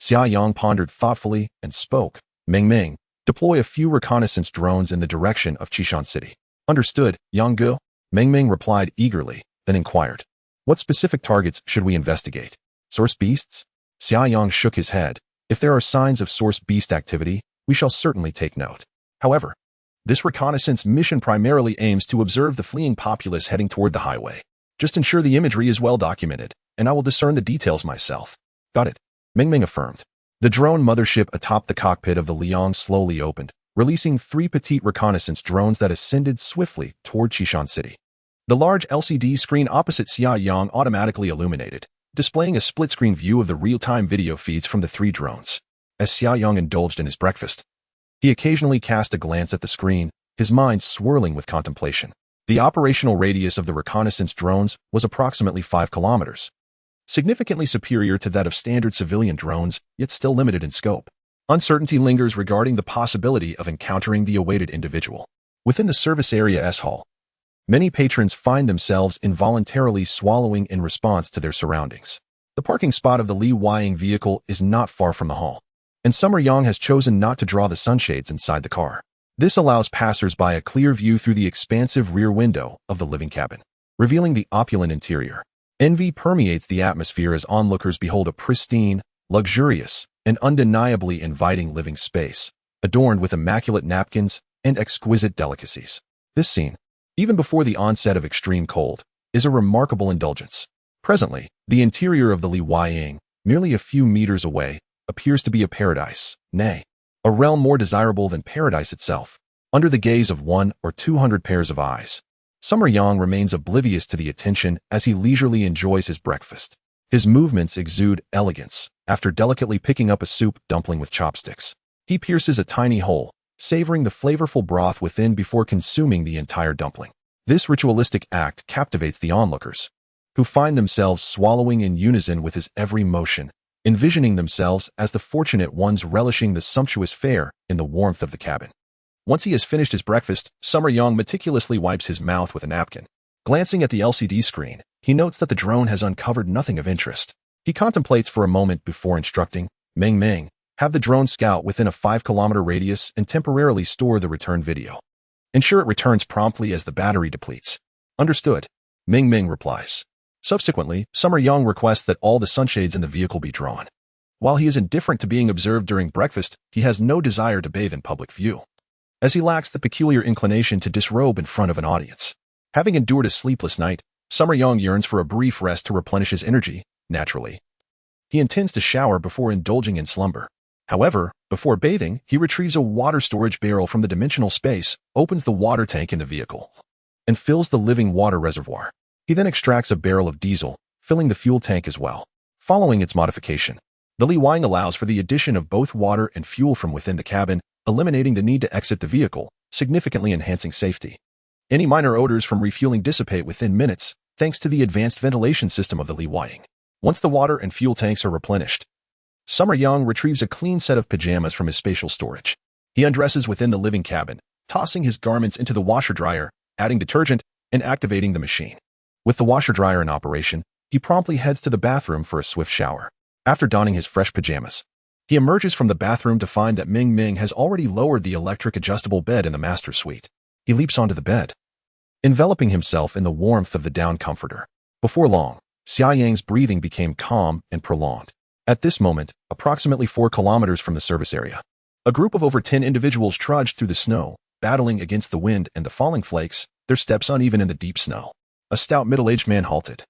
S1: Xia Yang pondered thoughtfully and spoke. Meng Ming, deploy a few reconnaissance drones in the direction of Qishan City. Understood, Yang. Meng Ming replied eagerly, then inquired, what specific targets should we investigate? Source beasts? Xia Yang shook his head. If there are signs of source beast activity, we shall certainly take note. However, this reconnaissance mission primarily aims to observe the fleeing populace heading toward the highway. Just ensure the imagery is well documented, and I will discern the details myself. Got it, Meng Ming affirmed. The drone mothership atop the cockpit of the Liang slowly opened, releasing 3 petite reconnaissance drones that ascended swiftly toward Qishan City. The large LCD screen opposite Xia Yang automatically illuminated, displaying a split-screen view of the real-time video feeds from the 3 drones. As Xia Yang indulged in his breakfast, he occasionally cast a glance at the screen, his mind swirling with contemplation. The operational radius of the reconnaissance drones was approximately 5 kilometers, significantly superior to that of standard civilian drones, yet still limited in scope. Uncertainty lingers regarding the possibility of encountering the awaited individual. Within the service area S-Hall, many patrons find themselves involuntarily swallowing in response to their surroundings. The parking spot of the Li Weiying vehicle is not far from the hall, and Summer Yang has chosen not to draw the sunshades inside the car. This allows passers-by a clear view through the expansive rear window of the living cabin, revealing the opulent interior. Envy permeates the atmosphere as onlookers behold a pristine, luxurious, and undeniably inviting living space, adorned with immaculate napkins and exquisite delicacies. This scene, even before the onset of extreme cold, is a remarkable indulgence. Presently, the interior of the Li Weiying, merely a few meters away, appears to be a paradise, nay, a realm more desirable than paradise itself. Under the gaze of 100 or 200 pairs of eyes, Summer Yang remains oblivious to the attention as he leisurely enjoys his breakfast. His movements exude elegance. After delicately picking up a soup dumpling with chopsticks, he pierces a tiny hole, savoring the flavorful broth within before consuming the entire dumpling. This ritualistic act captivates the onlookers, who find themselves swallowing in unison with his every motion, envisioning themselves as the fortunate ones relishing the sumptuous fare in the warmth of the cabin. Once he has finished his breakfast, Summer Yang meticulously wipes his mouth with a napkin. Glancing at the LCD screen, he notes that the drone has uncovered nothing of interest. He contemplates for a moment before instructing Meng Ming, have the drone scout within a 5-kilometer radius and temporarily store the return video. Ensure it returns promptly as the battery depletes. Understood, Meng Ming replies. Subsequently, Summer Yang requests that all the sunshades in the vehicle be drawn. While he is indifferent to being observed during breakfast, he has no desire to bathe in public view, as he lacks the peculiar inclination to disrobe in front of an audience. Having endured a sleepless night, Summer Yang yearns for a brief rest to replenish his energy. Naturally, he intends to shower before indulging in slumber. However, before bathing, he retrieves a water storage barrel from the dimensional space, opens the water tank in the vehicle, and fills the living water reservoir. He then extracts a barrel of diesel, filling the fuel tank as well. Following its modification, the Li Weiying allows for the addition of both water and fuel from within the cabin, eliminating the need to exit the vehicle, significantly enhancing safety. Any minor odors from refueling dissipate within minutes, thanks to the advanced ventilation system of the Li Weiying. Once the water and fuel tanks are replenished, Summer Yang retrieves a clean set of pajamas from his spatial storage. He undresses within the living cabin, tossing his garments into the washer-dryer, adding detergent, and activating the machine. With the washer-dryer in operation, he promptly heads to the bathroom for a swift shower. After donning his fresh pajamas, he emerges from the bathroom to find that Meng Ming has already lowered the electric adjustable bed in the master suite. He leaps onto the bed, enveloping himself in the warmth of the down comforter. Before long, Xia Yang's breathing became calm and prolonged. At this moment, approximately 4 kilometers from the service area, a group of over 10 individuals trudged through the snow, battling against the wind and the falling flakes, their steps uneven in the deep snow. A stout middle-aged man halted,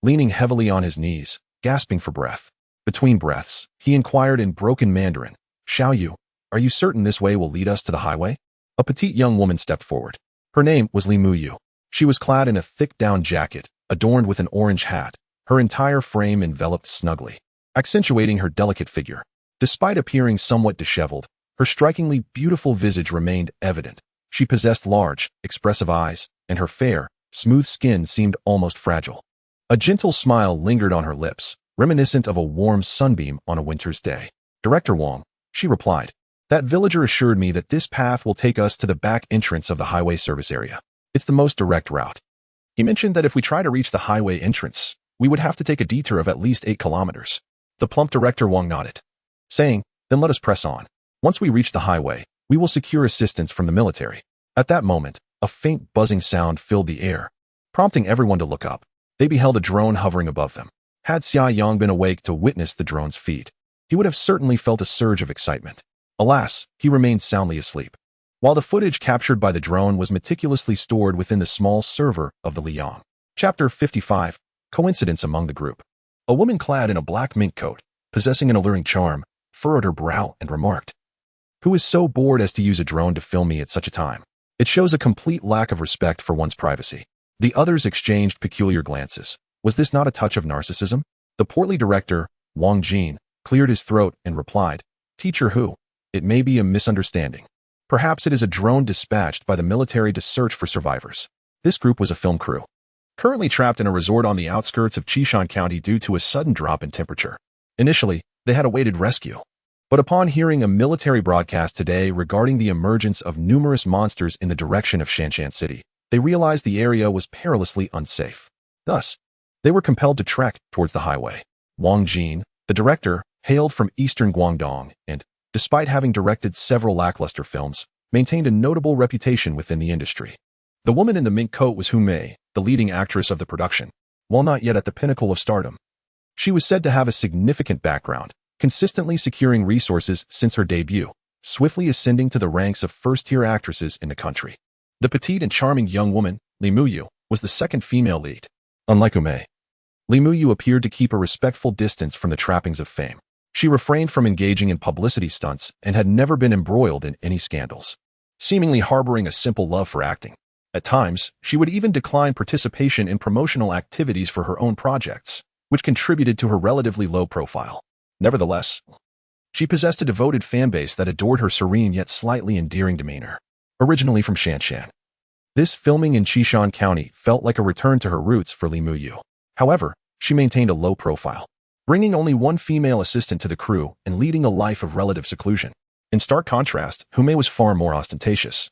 S1: leaning heavily on his knees, gasping for breath. Between breaths, he inquired in broken Mandarin, "Xiao Yu, are you certain this way will lead us to the highway?" A petite young woman stepped forward. Her name was Li Muyu. She was clad in a thick down jacket, adorned with an orange hat, her entire frame enveloped snugly, accentuating her delicate figure. Despite appearing somewhat disheveled, her strikingly beautiful visage remained evident. She possessed large, expressive eyes, and her fair, smooth skin seemed almost fragile. A gentle smile lingered on her lips, reminiscent of a warm sunbeam on a winter's day. "Director Wang," she replied, "that villager assured me that this path will take us to the back entrance of the highway service area. It's the most direct route. He mentioned that if we try to reach the highway entrance, we would have to take a detour of at least 8 kilometers. The plump Director Wang nodded, saying, "Then let us press on. Once we reach the highway, we will secure assistance from the military." At that moment, a faint buzzing sound filled the air, prompting everyone to look up. They beheld a drone hovering above them. Had Xia Yang been awake to witness the drone's feat, he would have certainly felt a surge of excitement. Alas, he remained soundly asleep. While the footage captured by the drone was meticulously stored within the small server of the Liang. Chapter 55. Coincidence among the group. A woman clad in a black mink coat, possessing an alluring charm, furrowed her brow and remarked, "Who is so bored as to use a drone to film me at such a time? It shows a complete lack of respect for one's privacy." The others exchanged peculiar glances. Was this not a touch of narcissism? The portly director, Wang Jin, cleared his throat and replied, "Teacher Hu, it may be a misunderstanding. Perhaps it is a drone dispatched by the military to search for survivors." This group was a film crew, currently trapped in a resort on the outskirts of Qishan County due to a sudden drop in temperature. Initially, they had awaited rescue. But upon hearing a military broadcast today regarding the emergence of numerous monsters in the direction of Shanshan City, they realized the area was perilously unsafe. Thus, they were compelled to trek towards the highway. Wang Jin, the director, hailed from eastern Guangdong and, despite having directed several lackluster films, maintained a notable reputation within the industry. The woman in the mink coat was Hu Mei, the leading actress of the production, while not yet at the pinnacle of stardom. She was said to have a significant background, consistently securing resources since her debut, swiftly ascending to the ranks of first-tier actresses in the country. The petite and charming young woman, Li Muyu, was the second female lead. Unlike Hu Mei, Li Muyu appeared to keep a respectful distance from the trappings of fame. She refrained from engaging in publicity stunts and had never been embroiled in any scandals, seemingly harboring a simple love for acting. At times, she would even decline participation in promotional activities for her own projects, which contributed to her relatively low profile. Nevertheless, she possessed a devoted fanbase that adored her serene yet slightly endearing demeanor. Originally from Shanshan, this filming in Qishan County felt like a return to her roots for Li Muyu. However, she maintained a low profile, bringing only one female assistant to the crew and leading a life of relative seclusion. In stark contrast, Hu Mei was far more ostentatious.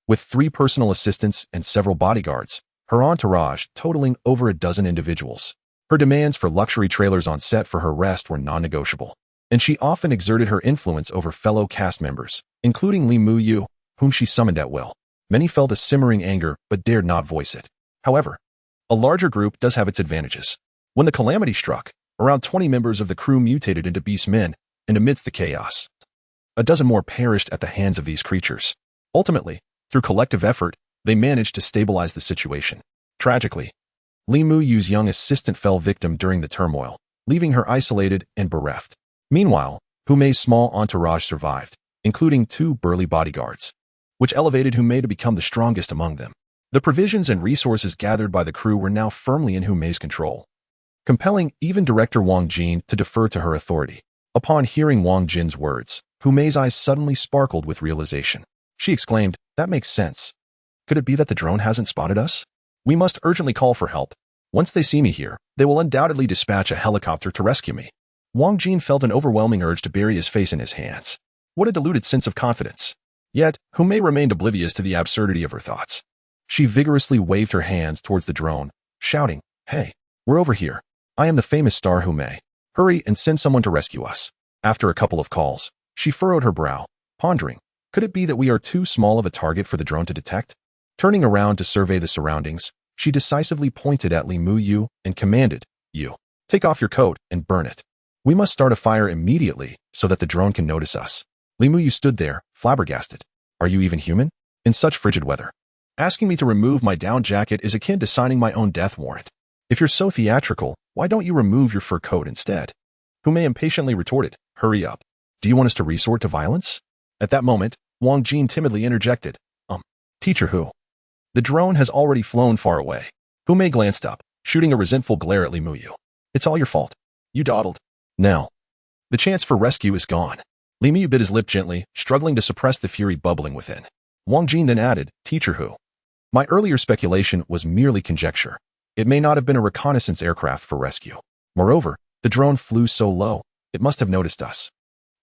S1: With 3 personal assistants and several bodyguards, her entourage totaling over a dozen individuals. Her demands for luxury trailers on set for her rest were non-negotiable, and she often exerted her influence over fellow cast members, including Li Muyu, whom she summoned at will. Many felt a simmering anger but dared not voice it. However, a larger group does have its advantages. When the calamity struck, around 20 members of the crew mutated into beast men, and amidst the chaos, a dozen more perished at the hands of these creatures. Ultimately, through collective effort, they managed to stabilize the situation. Tragically, Li Muyu's young assistant fell victim during the turmoil, leaving her isolated and bereft. Meanwhile, Hu Mei's small entourage survived, including 2 burly bodyguards, which elevated Hu Mei to become the strongest among them. The provisions and resources gathered by the crew were now firmly in Hu Mei's control, compelling even director Wang Jin to defer to her authority. Upon hearing Wang Jin's words, Hu Mei's eyes suddenly sparkled with realization. She exclaimed, "That makes sense. Could it be that the drone hasn't spotted us? We must urgently call for help. Once they see me here, they will undoubtedly dispatch a helicopter to rescue me." Wang Jin felt an overwhelming urge to bury his face in his hands. What a deluded sense of confidence. Yet, Hu Mei remained oblivious to the absurdity of her thoughts. She vigorously waved her hands towards the drone, shouting, "Hey, we're over here. I am the famous star Hu Mei. Hurry and send someone to rescue us." After a couple of calls, she furrowed her brow, pondering, could it be that we are too small of a target for the drone to detect? Turning around to survey the surroundings, she decisively pointed at Li Muyu and commanded, "You, take off your coat and burn it. We must start a fire immediately so that the drone can notice us." Li Muyu stood there, flabbergasted. "Are you even human? In such frigid weather?" Asking me to remove my down jacket is akin to signing my own death warrant. If you're so theatrical, why don't you remove your fur coat instead? Humei impatiently retorted, hurry up. Do you want us to resort to violence? At that moment, Wang Jin timidly interjected, Teacher who? The drone has already flown far away. Humei glanced up, shooting a resentful glare at Li Muyu. It's all your fault. You dawdled. Now, the chance for rescue is gone. Li Muyu bit his lip gently, struggling to suppress the fury bubbling within. Wang Jin then added, Teacher who? My earlier speculation was merely conjecture. It may not have been a reconnaissance aircraft for rescue. Moreover, the drone flew so low, it must have noticed us.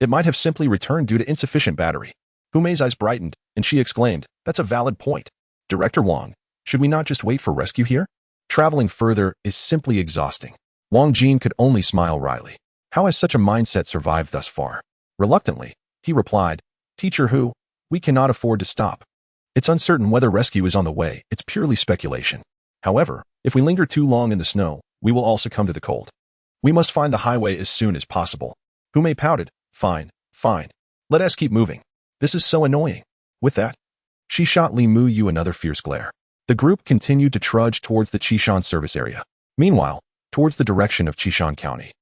S1: It might have simply returned due to insufficient battery. Humei's eyes brightened, and she exclaimed, That's a valid point. Director Wang, should we not just wait for rescue here? Traveling further is simply exhausting. Wang Jin could only smile wryly. How has such a mindset survived thus far? Reluctantly, he replied, Teacher who? We cannot afford to stop. It's uncertain whether rescue is on the way. It's purely speculation. However, if we linger too long in the snow, we will all succumb to the cold. We must find the highway as soon as possible. Humei pouted, Fine. Let us keep moving. This is so annoying. With that, she shot Li Muyu another fierce glare. The group continued to trudge towards the Qishan service area. Meanwhile, towards the direction of Qishan County.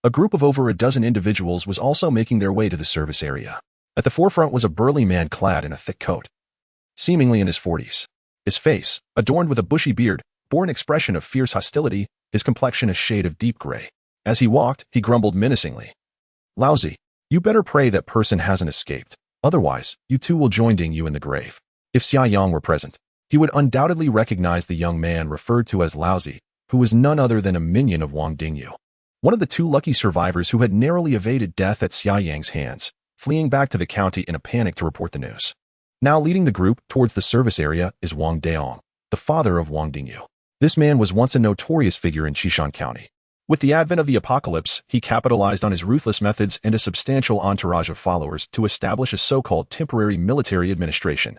S1: A group of over a dozen individuals was also making their way to the service area. At the forefront was a burly man clad in a thick coat, seemingly in his 40s. His face, adorned with a bushy beard, bore an expression of fierce hostility, his complexion a shade of deep gray. As he walked, he grumbled menacingly. Lousy, you better pray that person hasn't escaped. Otherwise, you too will join Ding Yu in the grave. If Xia Yang were present, he would undoubtedly recognize the young man referred to as Lousy, who was none other than a minion of Wang Dingyu. One of the two lucky survivors who had narrowly evaded death at Xia Yang's hands, fleeing back to the county in a panic to report the news. Now leading the group towards the service area is Wang Daong, the father of Wang Dingyu. This man was once a notorious figure in Qishan County. With the advent of the apocalypse, he capitalized on his ruthless methods and a substantial entourage of followers to establish a so-called temporary military administration,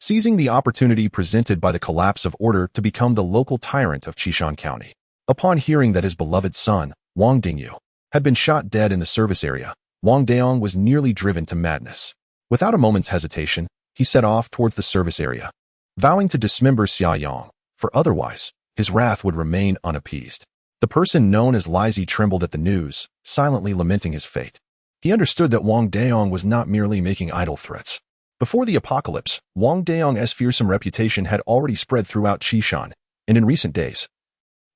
S1: seizing the opportunity presented by the collapse of order to become the local tyrant of Qishan County. Upon hearing that his beloved son, Wang Dingyu, had been shot dead in the service area, Wang Daong was nearly driven to madness. Without a moment's hesitation, he set off towards the service area, vowing to dismember Xia Yang, for otherwise, his wrath would remain unappeased. The person known as Lizy trembled at the news, silently lamenting his fate. He understood that Wang Daong was not merely making idle threats. Before the apocalypse, Wang Daong's fearsome reputation had already spread throughout Qishan, and in recent days,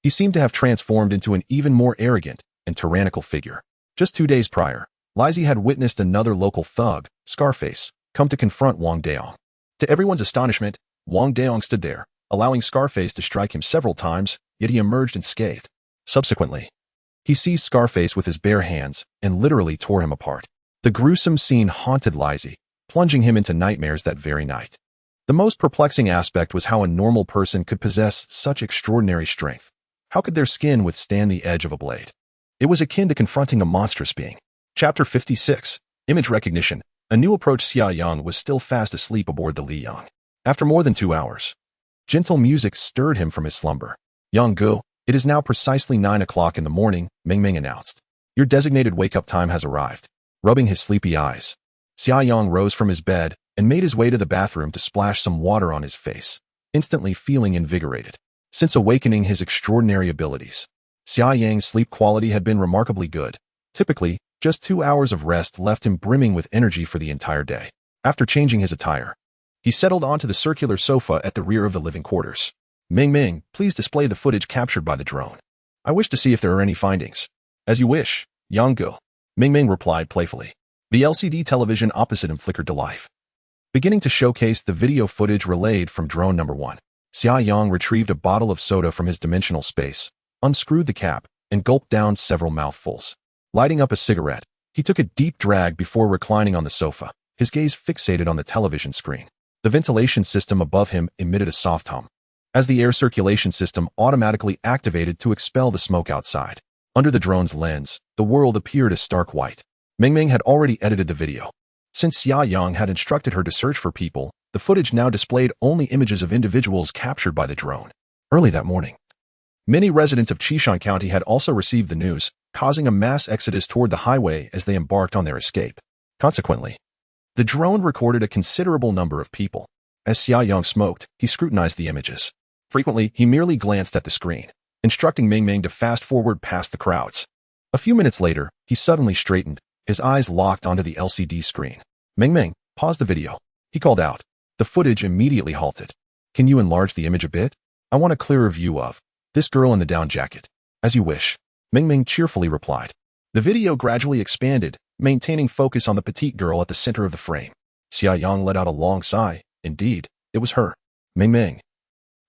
S1: he seemed to have transformed into an even more arrogant and tyrannical figure. Just 2 days prior, Lizy had witnessed another local thug, Scarface, come to confront Wang Daong. To everyone's astonishment, Wang Daong stood there, allowing Scarface to strike him several times, yet he emerged unscathed. Subsequently, he seized Scarface with his bare hands and literally tore him apart. The gruesome scene haunted Lizy, plunging him into nightmares that very night. The most perplexing aspect was how a normal person could possess such extraordinary strength. How could their skin withstand the edge of a blade? It was akin to confronting a monstrous being. Chapter 56, Image Recognition. A new approach. Xia Yang was still fast asleep aboard the Li Yang. After more than 2 hours, gentle music stirred him from his slumber. Yang Gu, it is now precisely 9 o'clock in the morning, Ming Ming announced. Your designated wake-up time has arrived. Rubbing his sleepy eyes, Xia Yang rose from his bed and made his way to the bathroom to splash some water on his face, instantly feeling invigorated. Since awakening his extraordinary abilities, Xia Yang's sleep quality had been remarkably good. Typically, just 2 hours of rest left him brimming with energy for the entire day. After changing his attire, he settled onto the circular sofa at the rear of the living quarters. Ming Ming, please display the footage captured by the drone. I wish to see if there are any findings. As you wish, Yang Gu, Ming Ming replied playfully. The LCD television opposite him flickered to life, beginning to showcase the video footage relayed from drone number 1. Xia Yang retrieved a bottle of soda from his dimensional space, unscrewed the cap, and gulped down several mouthfuls. Lighting up a cigarette, he took a deep drag before reclining on the sofa, his gaze fixated on the television screen. The ventilation system above him emitted a soft hum, as the air circulation system automatically activated to expel the smoke outside. Under the drone's lens, the world appeared a stark white. Ming Ming had already edited the video. Since Xia Yang had instructed her to search for people, the footage now displayed only images of individuals captured by the drone. Early that morning, many residents of Qishan County had also received the news, causing a mass exodus toward the highway as they embarked on their escape. Consequently, the drone recorded a considerable number of people. As Xia Yang smoked, he scrutinized the images. Frequently, he merely glanced at the screen, instructing Ming Ming to fast-forward past the crowds. A few minutes later, he suddenly straightened, his eyes locked onto the LCD screen. Ming Ming, pause the video. He called out. The footage immediately halted. Can you enlarge the image a bit? I want a clearer view of this girl in the down jacket. As you wish. Ming Ming cheerfully replied. The video gradually expanded, maintaining focus on the petite girl at the center of the frame. Xia Yang let out a long sigh. Indeed, it was her. Ming Ming.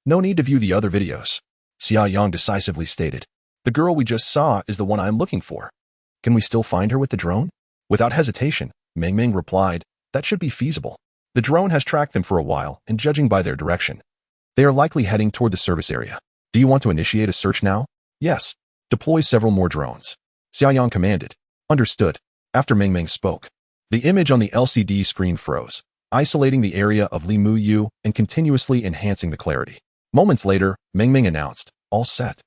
S1: No need to view the other videos. Xia Yang decisively stated. The girl we just saw is the one I'm looking for. Can we still find her with the drone? Without hesitation, Ming Ming replied, that should be feasible. The drone has tracked them for a while, and judging by their direction, they are likely heading toward the service area. Do you want to initiate a search now? Yes. Deploy several more drones. Xia Yang commanded. Understood. After Ming Ming spoke, the image on the LCD screen froze, isolating the area of Li Muyu and continuously enhancing the clarity. Moments later, Ming Ming announced, all set.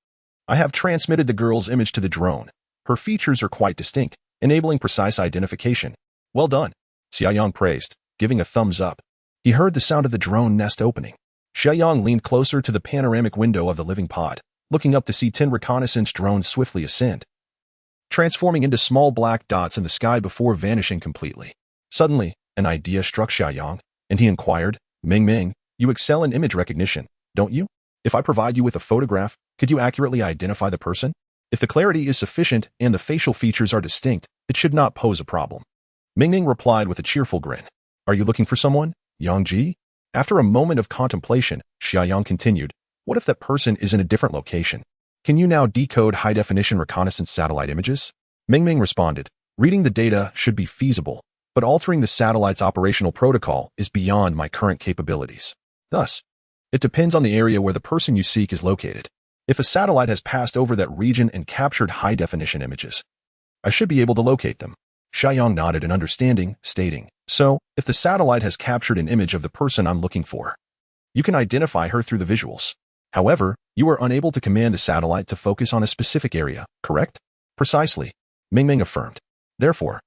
S1: I have transmitted the girl's image to the drone. Her features are quite distinct, enabling precise identification. Well done. Xia Yang praised, giving a thumbs up. He heard the sound of the drone nest opening. Xia Yang leaned closer to the panoramic window of the living pod, looking up to see 10 reconnaissance drones swiftly ascend, transforming into small black dots in the sky before vanishing completely. Suddenly, an idea struck Xia Yang, and he inquired, Ming Ming, you excel in image recognition, don't you? If I provide you with a photograph, could you accurately identify the person? If the clarity is sufficient and the facial features are distinct, it should not pose a problem. Ming Ming replied with a cheerful grin. Are you looking for someone, Yang Ji? After a moment of contemplation, Xia Yang continued, what if that person is in a different location? Can you now decode high-definition reconnaissance satellite images? Ming Ming responded, reading the data should be feasible, but altering the satellite's operational protocol is beyond my current capabilities. Thus, it depends on the area where the person you seek is located. If a satellite has passed over that region and captured high-definition images, I should be able to locate them. Xia Yang nodded in understanding, stating, so, if the satellite has captured an image of the person I'm looking for, you can identify her through the visuals. However, you are unable to command the satellite to focus on a specific area, correct? Precisely. Ming Ming affirmed. Therefore,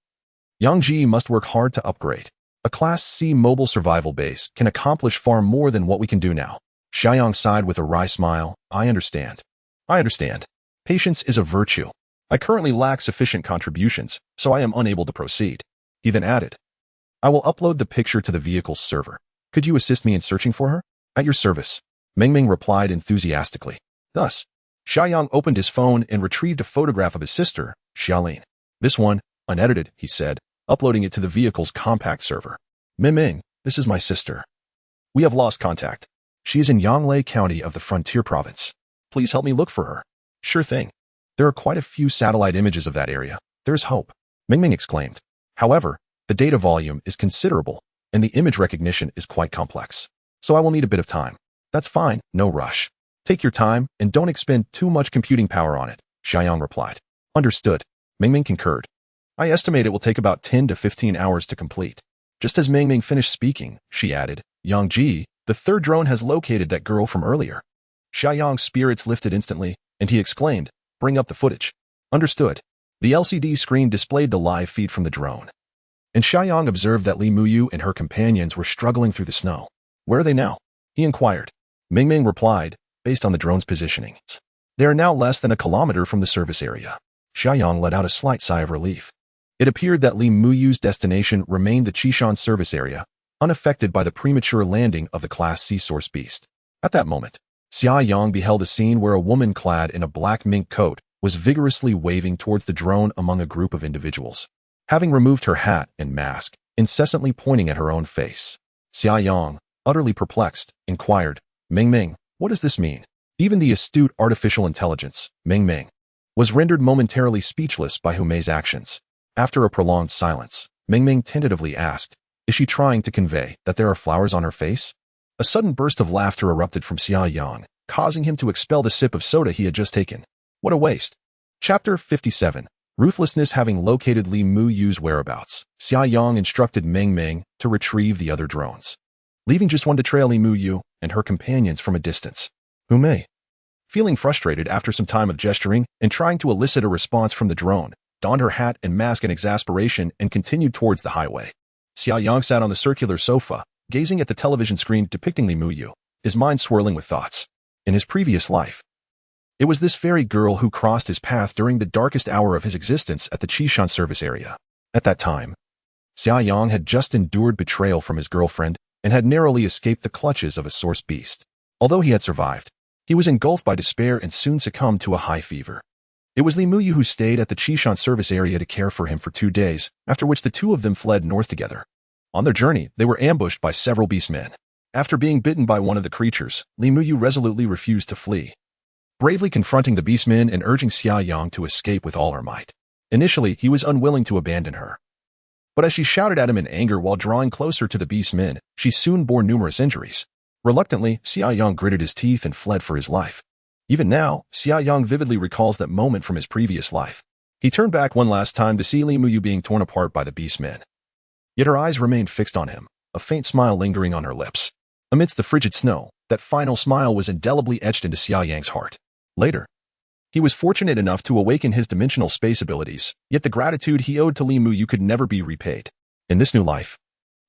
S1: Yang Ji must work hard to upgrade. A Class C mobile survival base can accomplish far more than what we can do now. Xia Yang sighed with a wry smile. I understand. I understand. Patience is a virtue. I currently lack sufficient contributions, so I am unable to proceed. He then added, I will upload the picture to the vehicle's server. Could you assist me in searching for her? At your service. Ming Ming replied enthusiastically. Thus, Xia Yang opened his phone and retrieved a photograph of his sister, Xiaolin. This one, unedited, he said, uploading it to the vehicle's compact server. Ming Ming, this is my sister. We have lost contact. She is in Yonglei County of the Frontier Province. Please help me look for her. Sure thing. There are quite a few satellite images of that area. There's hope. Ming Ming exclaimed. However, the data volume is considerable, and the image recognition is quite complex. So I will need a bit of time. That's fine, no rush. Take your time and don't expend too much computing power on it, Xia Yang replied. Understood. Ming Ming concurred. I estimate it will take about 10 to 15 hours to complete. Just as Ming Ming finished speaking, she added, Yang Ji, the third drone has located that girl from earlier. Xia Yang's spirits lifted instantly, and he exclaimed, bring up the footage. Understood. The LCD screen displayed the live feed from the drone, and Xia Yang observed that Li Muyu and her companions were struggling through the snow. Where are they now? He inquired. Ming Ming replied, based on the drone's positioning. They are now less than a kilometer from the service area. Xia Yang let out a slight sigh of relief. It appeared that Li Muyu's destination remained the Qishan service area, unaffected by the premature landing of the Class C source beast. At that moment, Xia Yang beheld a scene where a woman clad in a black mink coat was vigorously waving towards the drone among a group of individuals. Having removed her hat and mask, incessantly pointing at her own face, Xia Yang, utterly perplexed, inquired, Ming Ming, what does this mean? Even the astute artificial intelligence, Ming Ming, was rendered momentarily speechless by Hu Mei's actions. After a prolonged silence, Ming Ming tentatively asked, is she trying to convey that there are flowers on her face? A sudden burst of laughter erupted from Xia Yang, causing him to expel the sip of soda he had just taken. What a waste. Chapter 57. Ruthlessness. Having located Li Muyu's whereabouts, Xia Yang instructed Ming Ming to retrieve the other drones, leaving just one to trail Li Muyu and her companions from a distance. Hu Mei, feeling frustrated after some time of gesturing and trying to elicit a response from the drone, donned her hat and mask in exasperation and continued towards the highway. Xia Yang sat on the circular sofa, gazing at the television screen depicting Li Muyu, his mind swirling with thoughts. In his previous life, it was this very girl who crossed his path during the darkest hour of his existence at the Qishan service area. At that time, Xia Yang had just endured betrayal from his girlfriend and had narrowly escaped the clutches of a source beast. Although he had survived, he was engulfed by despair and soon succumbed to a high fever. It was Li Muyu who stayed at the Qishan service area to care for him for 2 days, after which the two of them fled north together. On their journey, they were ambushed by several beastmen. After being bitten by one of the creatures, Li Muyu resolutely refused to flee, bravely confronting the beastmen and urging Xia Yang to escape with all her might. Initially, he was unwilling to abandon her. But as she shouted at him in anger while drawing closer to the beastmen, she soon bore numerous injuries. Reluctantly, Xia Yang gritted his teeth and fled for his life. Even now, Xia Yang vividly recalls that moment from his previous life. He turned back one last time to see Li Muyu being torn apart by the beastmen. Yet her eyes remained fixed on him, a faint smile lingering on her lips. Amidst the frigid snow, that final smile was indelibly etched into Xia Yang's heart. Later, he was fortunate enough to awaken his dimensional space abilities, yet the gratitude he owed to Li Muyu could never be repaid. In this new life,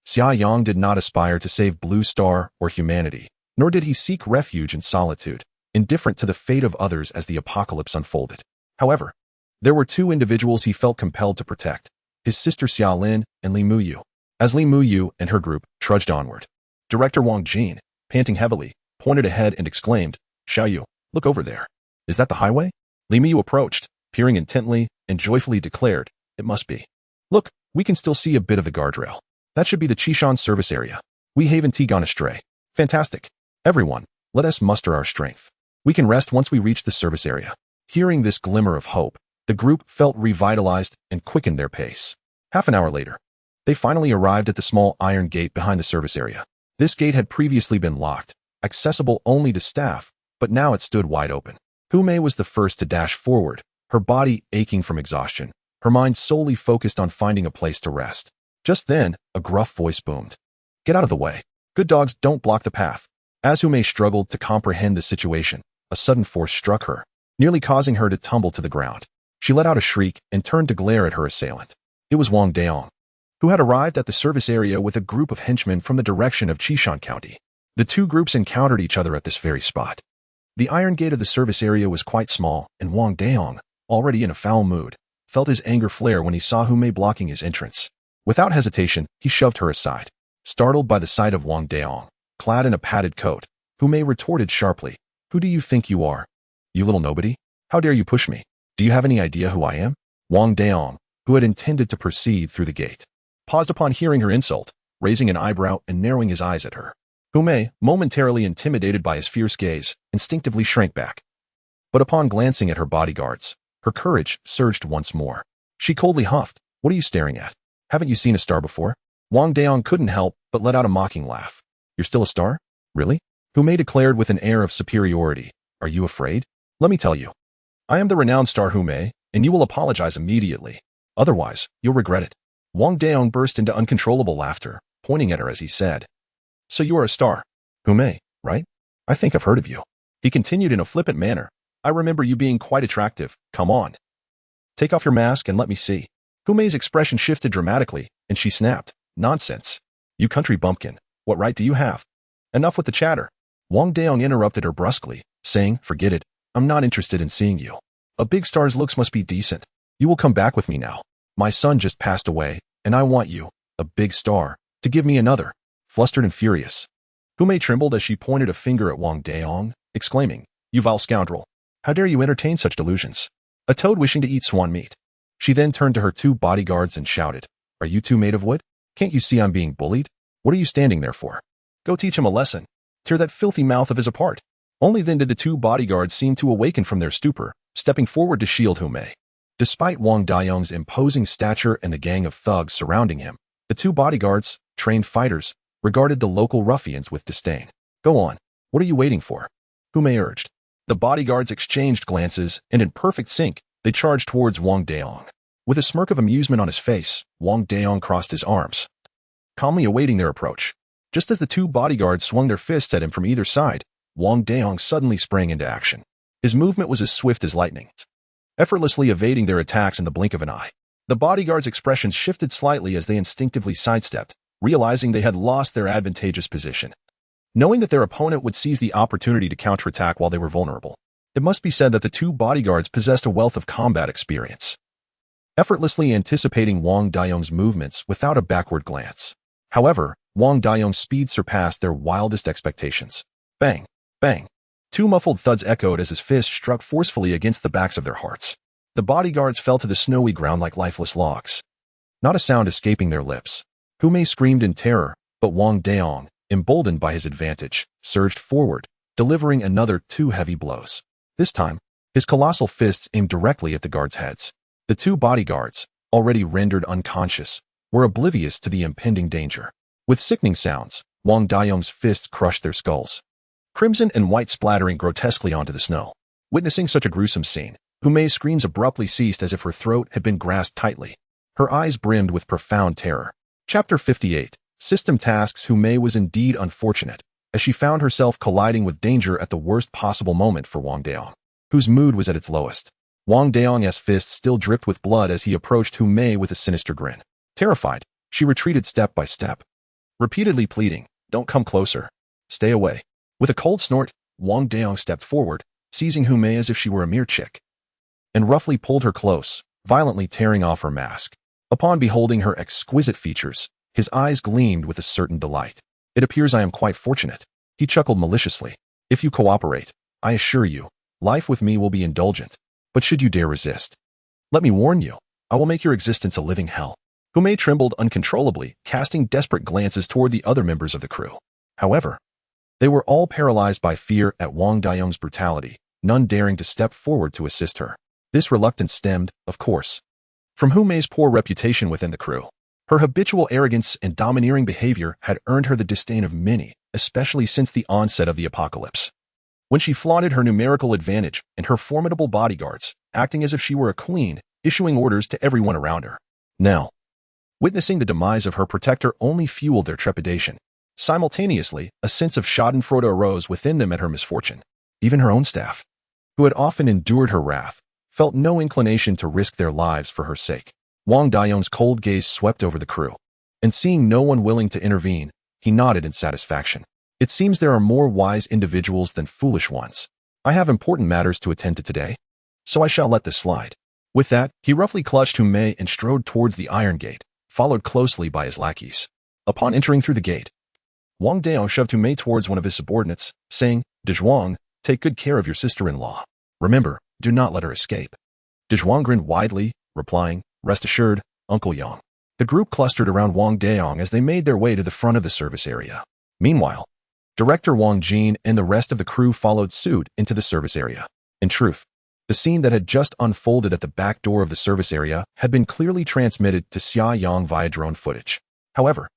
S1: Xia Yang did not aspire to save Blue Star or humanity, nor did he seek refuge in solitude, indifferent to the fate of others as the apocalypse unfolded. However, there were two individuals he felt compelled to protect, his sister Xia Lin and Li Muyu. As Li Muyu and her group trudged onward, Director Wang Jin, panting heavily, pointed ahead and exclaimed, "Xiaoyu, look over there. Is that the highway?" Li Muyu approached, peering intently, and joyfully declared, "It must be. Look, we can still see a bit of the guardrail. That should be the Qishan service area. We haven't gone astray. Fantastic. Everyone, let us muster our strength. We can rest once we reach the service area." Hearing this glimmer of hope, the group felt revitalized and quickened their pace. Half an hour later, they finally arrived at the small iron gate behind the service area. This gate had previously been locked, accessible only to staff, but now it stood wide open. Humei was the first to dash forward, her body aching from exhaustion, her mind solely focused on finding a place to rest. Just then, a gruff voice boomed. "Get out of the way. Good dogs don't block the path." As Humei struggled to comprehend the situation, a sudden force struck her, nearly causing her to tumble to the ground. She let out a shriek and turned to glare at her assailant. It was Wang Daong, who had arrived at the service area with a group of henchmen from the direction of Qishan County. The two groups encountered each other at this very spot. The iron gate of the service area was quite small, and Wang Daong, already in a foul mood, felt his anger flare when he saw Humei blocking his entrance. Without hesitation, he shoved her aside. Startled by the sight of Wang Daong, clad in a padded coat, Humei retorted sharply, "Who do you think you are? You little nobody? How dare you push me? Do you have any idea who I am?" Wang Daong, who had intended to proceed through the gate, paused upon hearing her insult, raising an eyebrow and narrowing his eyes at her. Humei, momentarily intimidated by his fierce gaze, instinctively shrank back. But upon glancing at her bodyguards, her courage surged once more. She coldly huffed, "What are you staring at? Haven't you seen a star before?" Wang Daong couldn't help but let out a mocking laugh. "You're still a star? Really?" Humei declared with an air of superiority. "Are you afraid? Let me tell you. I am the renowned star Humei, and you will apologize immediately. Otherwise, you'll regret it." Wang Daong burst into uncontrollable laughter, pointing at her as he said, "So you are a star, Humei, right? I think I've heard of you." He continued in a flippant manner, "I remember you being quite attractive. Come on. Take off your mask and let me see." Humei's expression shifted dramatically, and she snapped, "Nonsense. You country bumpkin, what right do you have? Enough with the chatter." Wang Daong interrupted her brusquely, saying, "Forget it. I'm not interested in seeing you. A big star's looks must be decent. You will come back with me now. My son just passed away, and I want you, a big star, to give me another." Flustered and furious, Humei trembled as she pointed a finger at Wang Daong, exclaiming, "You vile scoundrel. How dare you entertain such delusions? A toad wishing to eat swan meat." She then turned to her two bodyguards and shouted, "Are you two made of wood? Can't you see I'm being bullied? What are you standing there for? Go teach him a lesson. Tear that filthy mouth of his apart." Only then did the two bodyguards seem to awaken from their stupor, stepping forward to shield Humei. Despite Wang Daong's imposing stature and the gang of thugs surrounding him, the two bodyguards, trained fighters, regarded the local ruffians with disdain. "Go on. What are you waiting for?" Humei urged. The bodyguards exchanged glances, and in perfect sync, they charged towards Wang Daong. With a smirk of amusement on his face, Wang Daong crossed his arms, calmly awaiting their approach. Just as the two bodyguards swung their fists at him from either side, Wang Daong suddenly sprang into action. His movement was as swift as lightning, effortlessly evading their attacks in the blink of an eye. The bodyguards' expressions shifted slightly as they instinctively sidestepped, realizing they had lost their advantageous position. Knowing that their opponent would seize the opportunity to counterattack while they were vulnerable, it must be said that the two bodyguards possessed a wealth of combat experience, effortlessly anticipating Wang Dayong's movements without a backward glance. However, Wang Dayong's speed surpassed their wildest expectations. Bang! Bang! Two muffled thuds echoed as his fist struck forcefully against the backs of their hearts. The bodyguards fell to the snowy ground like lifeless logs, not a sound escaping their lips. Hu Mei screamed in terror, but Wang Dayong, emboldened by his advantage, surged forward, delivering another two heavy blows. This time, his colossal fists aimed directly at the guards' heads. The two bodyguards, already rendered unconscious, were oblivious to the impending danger. With sickening sounds, Wang Dayong's fists crushed their skulls, crimson and white splattering grotesquely onto the snow. Witnessing such a gruesome scene, Hu Mei's screams abruptly ceased as if her throat had been grasped tightly. Her eyes brimmed with profound terror. Chapter 58. System Tasks. Hu Mei was indeed unfortunate, as she found herself colliding with danger at the worst possible moment for Wang Dayong, whose mood was at its lowest. Wang Dayong's fists still dripped with blood as he approached Hu Mei with a sinister grin. Terrified, she retreated step by step, repeatedly pleading, "Don't come closer. Stay away." With a cold snort, Wang Dayong stepped forward, seizing Hu Mei as if she were a mere chick, and roughly pulled her close, violently tearing off her mask. Upon beholding her exquisite features, his eyes gleamed with a certain delight. "It appears I am quite fortunate," he chuckled maliciously. "If you cooperate, I assure you, life with me will be indulgent. But should you dare resist, let me warn you, I will make your existence a living hell." Hu Mei trembled uncontrollably, casting desperate glances toward the other members of the crew. However, they were all paralyzed by fear at Wang Dayong's brutality, none daring to step forward to assist her. This reluctance stemmed, of course, from Hu Mei's poor reputation within the crew. Her habitual arrogance and domineering behavior had earned her the disdain of many, especially since the onset of the apocalypse, when she flaunted her numerical advantage and her formidable bodyguards, acting as if she were a queen, issuing orders to everyone around her. Now, witnessing the demise of her protector only fueled their trepidation. Simultaneously, a sense of schadenfreude arose within them at her misfortune. Even her own staff, who had often endured her wrath, felt no inclination to risk their lives for her sake. Wang Dayong's cold gaze swept over the crew, and seeing no one willing to intervene, he nodded in satisfaction. "It seems there are more wise individuals than foolish ones. I have important matters to attend to today, so I shall let this slide." With that, he roughly clutched Hu Mei and strode towards the iron gate, followed closely by his lackeys. Upon entering through the gate, Wang Dayong shoved Hu Mei towards one of his subordinates, saying, "Dezhuang, take good care of your sister-in-law. Remember, do not let her escape." Dezhuang grinned widely, replying, "Rest assured, Uncle Yang." The group clustered around Wang Dayong as they made their way to the front of the service area. Meanwhile, Director Wang Jin and the rest of the crew followed suit into the service area. In truth, the scene that had just unfolded at the back door of the service area had been clearly transmitted to Xia Yang via drone footage. However,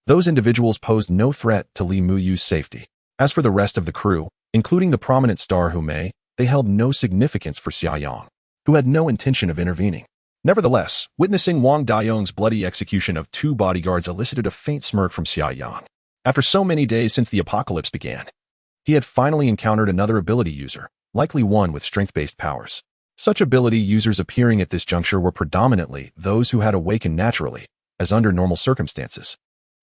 S1: those individuals posed no threat to Li Muyu's safety. As for the rest of the crew, including the prominent star Hu Mei, they held no significance for Xia Yang, who had no intention of intervening. Nevertheless, witnessing Wang Dayong's bloody execution of two bodyguards elicited a faint smirk from Xia Yang. After so many days since the apocalypse began, he had finally encountered another ability user, likely one with strength-based powers. Such ability users appearing at this juncture were predominantly those who had awakened naturally, as under normal circumstances.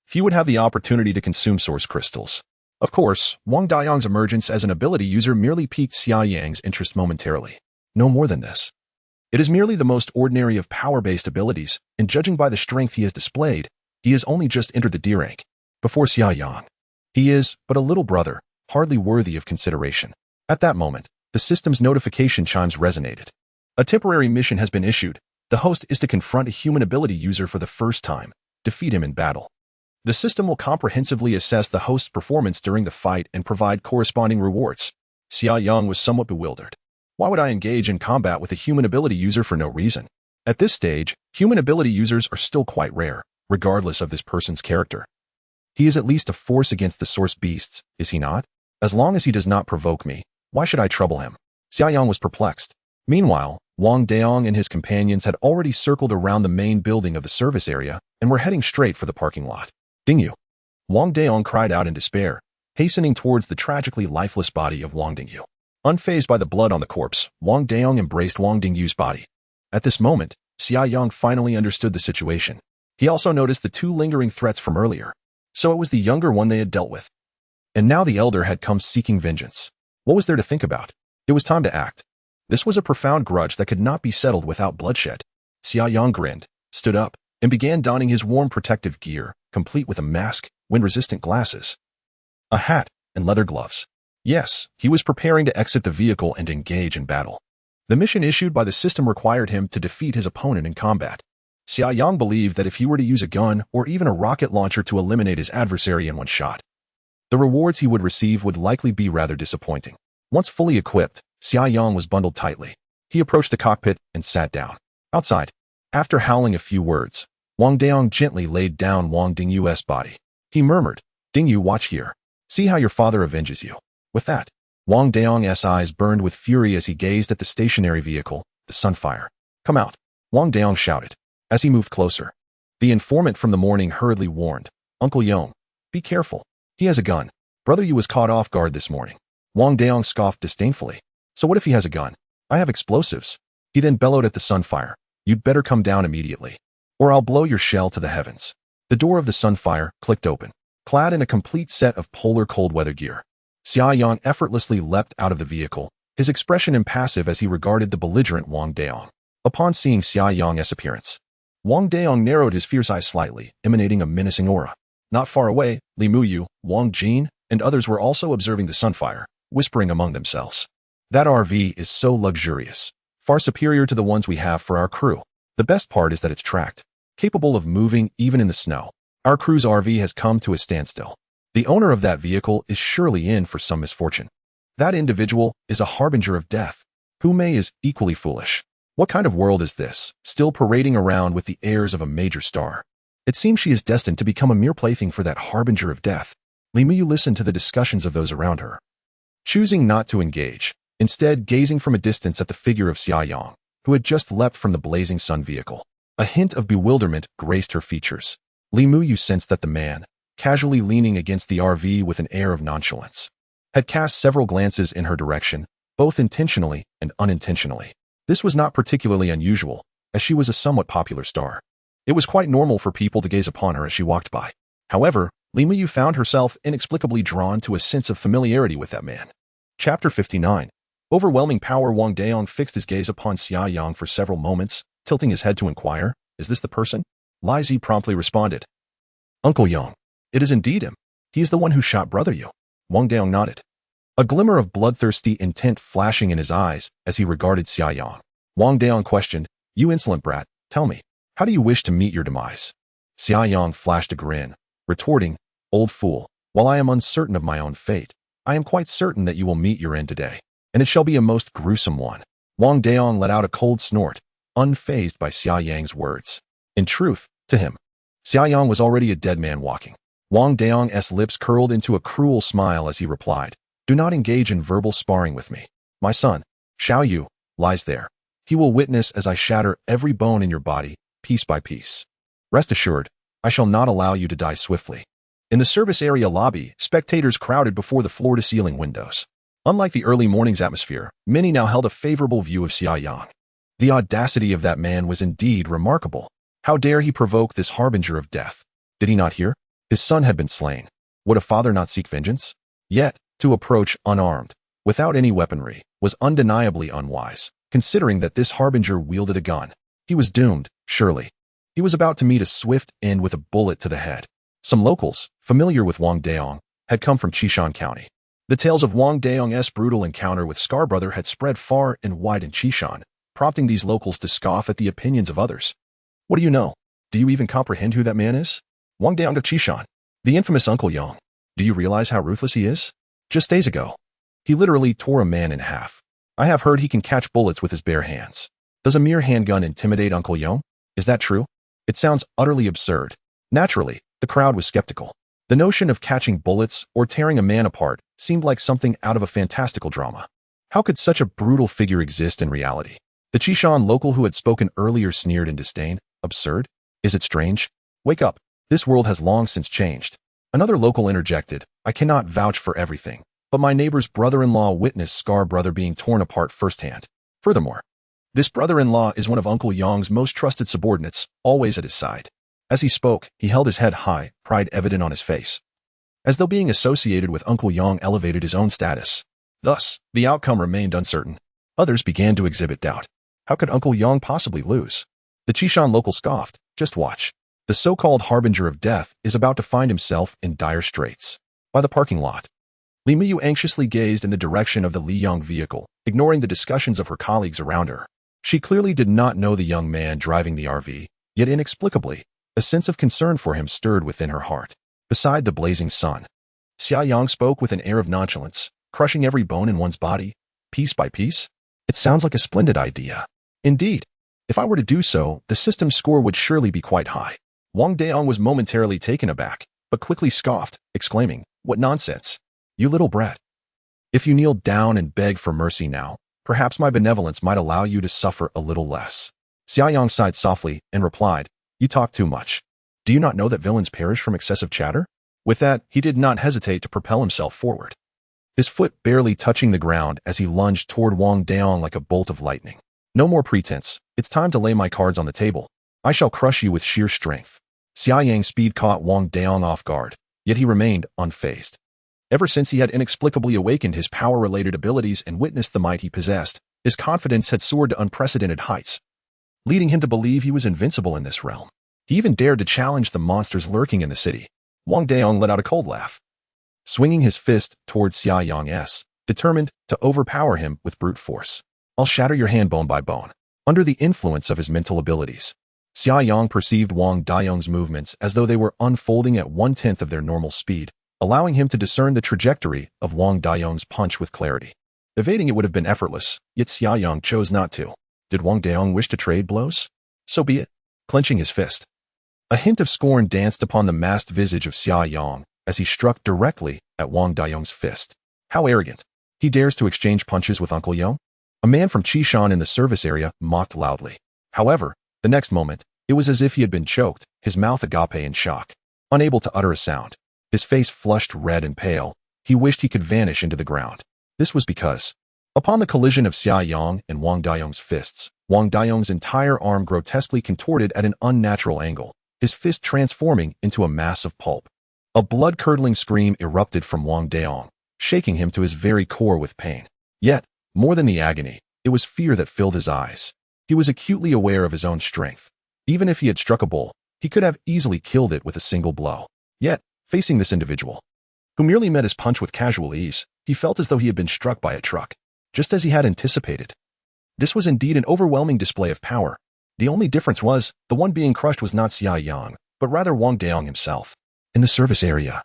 S1: Few would have the opportunity to consume source crystals. Of course, Wang Dayong's emergence as an ability user merely piqued Xia Yang's interest momentarily. No more than this. It is merely the most ordinary of power-based abilities, and judging by the strength he has displayed, he has only just entered the D rank. Before Xia Yang, he is but a little brother, hardly worthy of consideration. At that moment, the system's notification chimes resonated. A temporary mission has been issued. The host is to confront a human ability user for the first time, defeat him in battle. The system will comprehensively assess the host's performance during the fight and provide corresponding rewards. Xia Yang was somewhat bewildered. Why would I engage in combat with a human ability user for no reason? At this stage, human ability users are still quite rare, regardless of this person's character. He is at least a force against the source beasts, is he not? As long as he does not provoke me, why should I trouble him? Xia Yang was perplexed. Meanwhile, Wang Dayong and his companions had already circled around the main building of the service area and were heading straight for the parking lot. "Ding you!" Wang Dayong cried out in despair, hastening towards the tragically lifeless body of Wang Dingyu. Unfazed by the blood on the corpse, Wang Dayong embraced Wang Dingyu's body. At this moment, Xia Yang finally understood the situation. He also noticed the two lingering threats from earlier. So it was the younger one they had dealt with. And now the elder had come seeking vengeance. What was there to think about? It was time to act. This was a profound grudge that could not be settled without bloodshed. Xia Yang grinned, stood up, and began donning his warm protective gear, complete with a mask, wind-resistant glasses, a hat, and leather gloves. Yes, he was preparing to exit the vehicle and engage in battle. The mission issued by the system required him to defeat his opponent in combat. Xia Yang believed that if he were to use a gun or even a rocket launcher to eliminate his adversary in one shot, the rewards he would receive would likely be rather disappointing. Once fully equipped, Xia Yang was bundled tightly. He approached the cockpit and sat down. Outside, after howling a few words, Wang Daong gently laid down Wang Dingyu's body. He murmured, "Dingyu, watch here. See how your father avenges you." With that, Wang Daong's eyes burned with fury as he gazed at the stationary vehicle, the Sunfire. "Come out," Wang Daong shouted. As he moved closer, the informant from the morning hurriedly warned, "Uncle Yong, be careful. He has a gun. Brother Yu was caught off guard this morning." Wang Daong scoffed disdainfully. "So what if he has a gun? I have explosives." He then bellowed at the Sunfire, "You'd better come down immediately, or I'll blow your shell to the heavens." The door of the Sunfire clicked open. Clad in a complete set of polar cold weather gear, Xia Yang effortlessly leapt out of the vehicle, his expression impassive as he regarded the belligerent Wang Daong. Upon seeing Xia Yang's appearance, Wang Daong narrowed his fierce eyes slightly, emanating a menacing aura. Not far away, Li Muyu, Wang Jin, and others were also observing the Sunfire, whispering among themselves. "That RV is so luxurious, far superior to the ones we have for our crew. The best part is that it's tracked, capable of moving even in the snow. Our crew's RV has come to a standstill. The owner of that vehicle is surely in for some misfortune. That individual is a harbinger of death. Hu Mei is equally foolish. What kind of world is this, still parading around with the airs of a major star? It seems she is destined to become a mere plaything for that harbinger of death." Li Muyu listened to the discussions of those around her, choosing not to engage, instead gazing from a distance at the figure of Xia Yang, who had just leapt from the blazing sun vehicle. A hint of bewilderment graced her features. Li Muyu sensed that the man, casually leaning against the RV with an air of nonchalance, had cast several glances in her direction, both intentionally and unintentionally. This was not particularly unusual, as she was a somewhat popular star. It was quite normal for people to gaze upon her as she walked by. However, Li Muyu found herself inexplicably drawn to a sense of familiarity with that man. Chapter 59. Overwhelming power. Wang Daong fixed his gaze upon Xia Yang for several moments, tilting his head to inquire, "Is this the person?" Li Zi promptly responded, "Uncle Yang, it is indeed him. He is the one who shot Brother Yu." Wang Daong nodded, a glimmer of bloodthirsty intent flashing in his eyes as he regarded Xia Yang. Wang Daong questioned, "You insolent brat, tell me, how do you wish to meet your demise?" Xia Yang flashed a grin, retorting, "Old fool, while I am uncertain of my own fate, I am quite certain that you will meet your end today, and it shall be a most gruesome one." Wang Daong let out a cold snort, unfazed by Xia Yang's words. In truth, to him, Xia Yang was already a dead man walking. Wang Daong's lips curled into a cruel smile as he replied, "Do not engage in verbal sparring with me. My son, Xiao Yu, lies there. He will witness as I shatter every bone in your body, piece by piece. Rest assured, I shall not allow you to die swiftly." In the service area lobby, spectators crowded before the floor-to-ceiling windows. Unlike the early morning's atmosphere, many now held a favorable view of Xia Yang. The audacity of that man was indeed remarkable. How dare he provoke this harbinger of death? Did he not hear? His son had been slain. Would a father not seek vengeance? Yet, to approach unarmed, without any weaponry, was undeniably unwise, considering that this harbinger wielded a gun. He was doomed, surely. He was about to meet a swift end with a bullet to the head. Some locals, familiar with Wang Daong, had come from Qishan County. The tales of Wang Daong's brutal encounter with Scar Brother had spread far and wide in Qishan, prompting these locals to scoff at the opinions of others. "What do you know? Do you even comprehend who that man is? Wang Daong of Qishan, the infamous Uncle Yang. Do you realize how ruthless he is? Just days ago, he literally tore a man in half. I have heard he can catch bullets with his bare hands. Does a mere handgun intimidate Uncle Yang? Is that true? It sounds utterly absurd." Naturally, the crowd was skeptical. The notion of catching bullets or tearing a man apart seemed like something out of a fantastical drama. How could such a brutal figure exist in reality? The Qishan local who had spoken earlier sneered in disdain. "Absurd? Is it strange? Wake up. This world has long since changed." Another local interjected, "I cannot vouch for everything, but my neighbor's brother-in-law witnessed Scar Brother being torn apart firsthand. Furthermore, this brother-in-law is one of Uncle Yang's most trusted subordinates, always at his side." As he spoke, he held his head high, pride evident on his face, as though being associated with Uncle Yang elevated his own status. Thus, the outcome remained uncertain. Others began to exhibit doubt. How could Uncle Yang possibly lose? The Qishan local scoffed. Just watch. The so-called harbinger of death is about to find himself in dire straits. By the parking lot, Li Miyu anxiously gazed in the direction of the Li Yang vehicle, ignoring the discussions of her colleagues around her. She clearly did not know the young man driving the RV, yet inexplicably, a sense of concern for him stirred within her heart. Beside the blazing sun, Xia Yang spoke with an air of nonchalance, crushing every bone in one's body, piece by piece. It sounds like a splendid idea. Indeed, if I were to do so, the system's score would surely be quite high. Wang Daong was momentarily taken aback, but quickly scoffed, exclaiming, "What nonsense! You little brat. If you kneel down and beg for mercy now, perhaps my benevolence might allow you to suffer a little less." Xia Yang sighed softly and replied, "You talk too much. Do you not know that villains perish from excessive chatter?" With that, he did not hesitate to propel himself forward, his foot barely touching the ground as he lunged toward Wang Daong like a bolt of lightning. "No more pretense. It's time to lay my cards on the table. I shall crush you with sheer strength." Xia Yang's speed caught Wang Daong off guard, yet he remained unfazed. Ever since he had inexplicably awakened his power-related abilities and witnessed the might he possessed, his confidence had soared to unprecedented heights, leading him to believe he was invincible in this realm. He even dared to challenge the monsters lurking in the city. Wang Daong let out a cold laugh, swinging his fist towards Xia Yang, determined to overpower him with brute force. "I'll shatter your hand bone by bone." Under the influence of his mental abilities, Xia Yang perceived Wang Daong's movements as though they were unfolding at 1/10 of their normal speed, allowing him to discern the trajectory of Wang Daong's punch with clarity. Evading it would have been effortless, yet Xia Yang chose not to. Did Wang Daong wish to trade blows? So be it. Clenching his fist, a hint of scorn danced upon the masked visage of Xia Yang as he struck directly at Wang Daong's fist. How arrogant. He dares to exchange punches with Uncle Yang? A man from Qishan in the service area mocked loudly. However, the next moment, it was as if he had been choked, his mouth agape in shock. Unable to utter a sound, his face flushed red and pale, he wished he could vanish into the ground. This was because, upon the collision of Xia Yang and Wang Daong's fists, Wang Daong's entire arm grotesquely contorted at an unnatural angle, his fist transforming into a mass of pulp. A blood-curdling scream erupted from Wang Daong, shaking him to his very core with pain. Yet, more than the agony, it was fear that filled his eyes. He was acutely aware of his own strength. Even if he had struck a bull, he could have easily killed it with a single blow. Yet, facing this individual, who merely met his punch with casual ease, he felt as though he had been struck by a truck, just as he had anticipated. This was indeed an overwhelming display of power. The only difference was, the one being crushed was not Xia Yang, but rather Wang Daong himself. In the service area,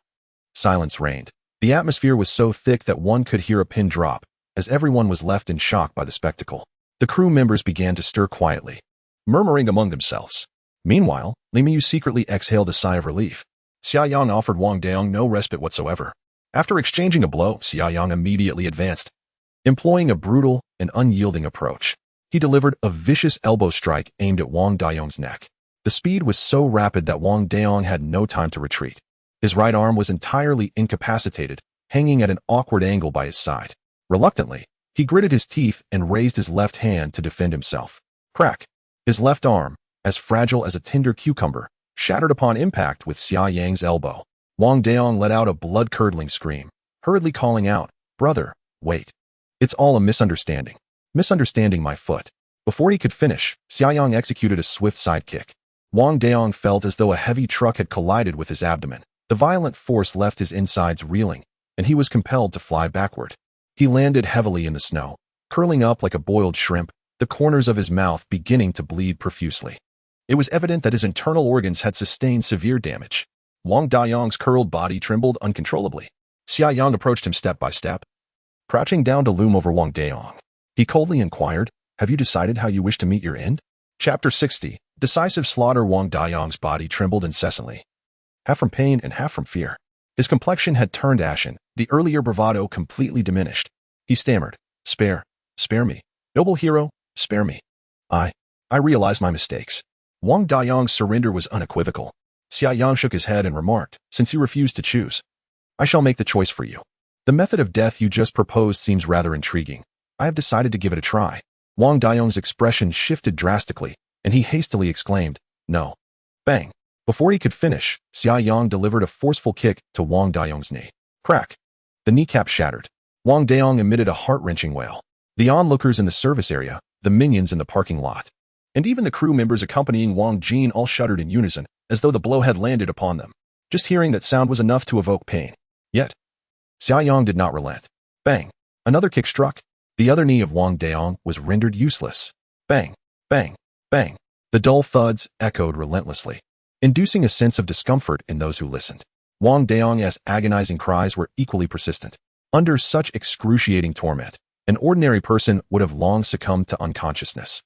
S1: silence reigned. The atmosphere was so thick that one could hear a pin drop, as everyone was left in shock by the spectacle. The crew members began to stir quietly, murmuring among themselves. Meanwhile, Li Miyu secretly exhaled a sigh of relief. Xia Yang offered Wang Daong no respite whatsoever. After exchanging a blow, Xia Yang immediately advanced, employing a brutal and unyielding approach. He delivered a vicious elbow strike aimed at Wang Daong's neck. The speed was so rapid that Wang Daong had no time to retreat. His right arm was entirely incapacitated, hanging at an awkward angle by his side. Reluctantly, he gritted his teeth and raised his left hand to defend himself. Crack! His left arm, as fragile as a tender cucumber, shattered upon impact with Xia Yang's elbow. Wang Daong let out a blood-curdling scream, hurriedly calling out, "Brother, wait. It's all a misunderstanding. Misunderstanding my foot." Before he could finish, Xia Yang executed a swift sidekick. Wang Daong felt as though a heavy truck had collided with his abdomen. The violent force left his insides reeling, and he was compelled to fly backward. He landed heavily in the snow, curling up like a boiled shrimp, the corners of his mouth beginning to bleed profusely. It was evident that his internal organs had sustained severe damage. Wang Daong's curled body trembled uncontrollably. Xia Yang approached him step by step, crouching down to loom over Wang Daong. He coldly inquired, "Have you decided how you wish to meet your end?" Chapter 60. Decisive slaughter. Wang Daong's body trembled incessantly, half from pain and half from fear. His complexion had turned ashen, the earlier bravado completely diminished. He stammered, spare me. Noble hero, spare me. I realize my mistakes." Wang Daong's surrender was unequivocal. Xia Yang shook his head and remarked, "Since you refuse to choose, I shall make the choice for you. The method of death you just proposed seems rather intriguing. I have decided to give it a try." Wang Daong's expression shifted drastically, and he hastily exclaimed, "No." Bang! Before he could finish, Xia Yang delivered a forceful kick to Wang Dayong's knee. Crack! The kneecap shattered. Wang Dayong emitted a heart-wrenching wail. The onlookers in the service area, the minions in the parking lot, and even the crew members accompanying Wang Jin all shuddered in unison, as though the blow had landed upon them. Just hearing that sound was enough to evoke pain. Yet, Xia Yang did not relent. Bang! Another kick struck. The other knee of Wang Dayong was rendered useless. Bang! Bang! Bang! The dull thuds echoed relentlessly, inducing a sense of discomfort in those who listened. Wang Dayong's agonizing cries were equally persistent. Under such excruciating torment, an ordinary person would have long succumbed to unconsciousness.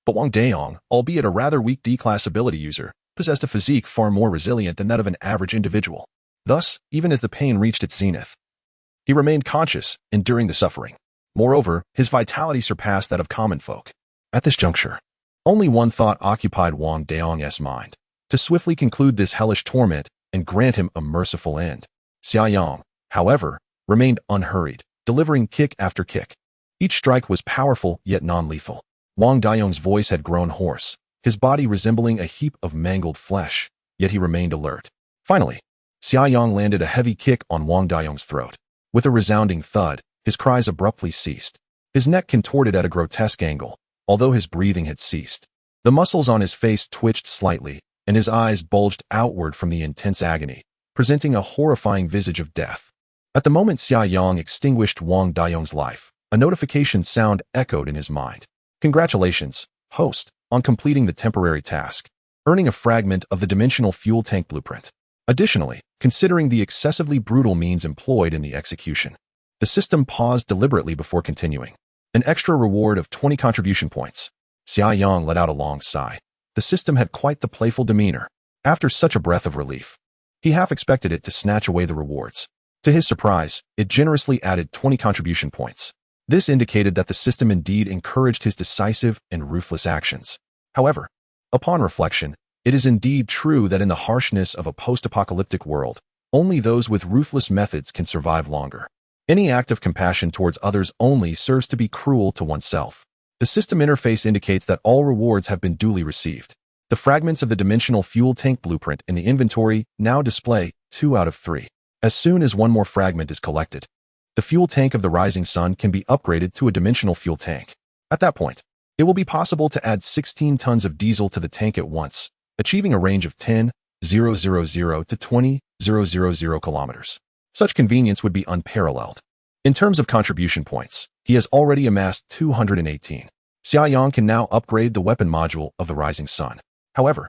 S1: But Wang Dayong, albeit a rather weak D-class ability user, possessed a physique far more resilient than that of an average individual. Thus, even as the pain reached its zenith, he remained conscious, enduring the suffering. Moreover, his vitality surpassed that of common folk. At this juncture, only one thought occupied Wang Dayong's mind: to swiftly conclude this hellish torment and grant him a merciful end. Xia Yang, however, remained unhurried, delivering kick after kick. Each strike was powerful yet non-lethal. Wang Dayong's voice had grown hoarse, his body resembling a heap of mangled flesh, yet he remained alert. Finally, Xia Yang landed a heavy kick on Wang Dayong's throat. With a resounding thud, his cries abruptly ceased. His neck contorted at a grotesque angle, although his breathing had ceased. The muscles on his face twitched slightly, and his eyes bulged outward from the intense agony, presenting a horrifying visage of death. At the moment Xia Yang extinguished Wang Dayong's life, a notification sound echoed in his mind. Congratulations, host, on completing the temporary task, earning a fragment of the dimensional fuel tank blueprint. Additionally, considering the excessively brutal means employed in the execution, the system paused deliberately before continuing. An extra reward of 20 contribution points. Xia Yang let out a long sigh. The system had quite the playful demeanor. After such a breath of relief, he half expected it to snatch away the rewards. To his surprise, it generously added 20 contribution points. This indicated that the system indeed encouraged his decisive and ruthless actions. However, upon reflection, it is indeed true that in the harshness of a post-apocalyptic world, only those with ruthless methods can survive longer. Any act of compassion towards others only serves to be cruel to oneself. The system interface indicates that all rewards have been duly received. The fragments of the dimensional fuel tank blueprint in the inventory now display 2 out of 3. As soon as one more fragment is collected, the fuel tank of the Rising Sun can be upgraded to a dimensional fuel tank. At that point, it will be possible to add 16 tons of diesel to the tank at once, achieving a range of 10,000 to 20,000 kilometers. Such convenience would be unparalleled. In terms of contribution points, he has already amassed 218. Xia Yang can now upgrade the weapon module of the Rising Sun. However,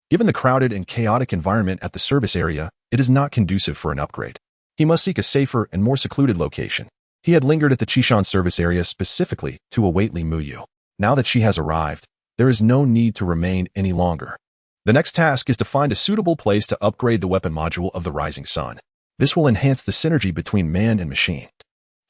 S1: given the crowded and chaotic environment at the service area, it is not conducive for an upgrade. He must seek a safer and more secluded location. He had lingered at the Qishan service area specifically to await Li Muyu. Now that she has arrived, there is no need to remain any longer. The next task is to find a suitable place to upgrade the weapon module of the Rising Sun. This will enhance the synergy between man and machine,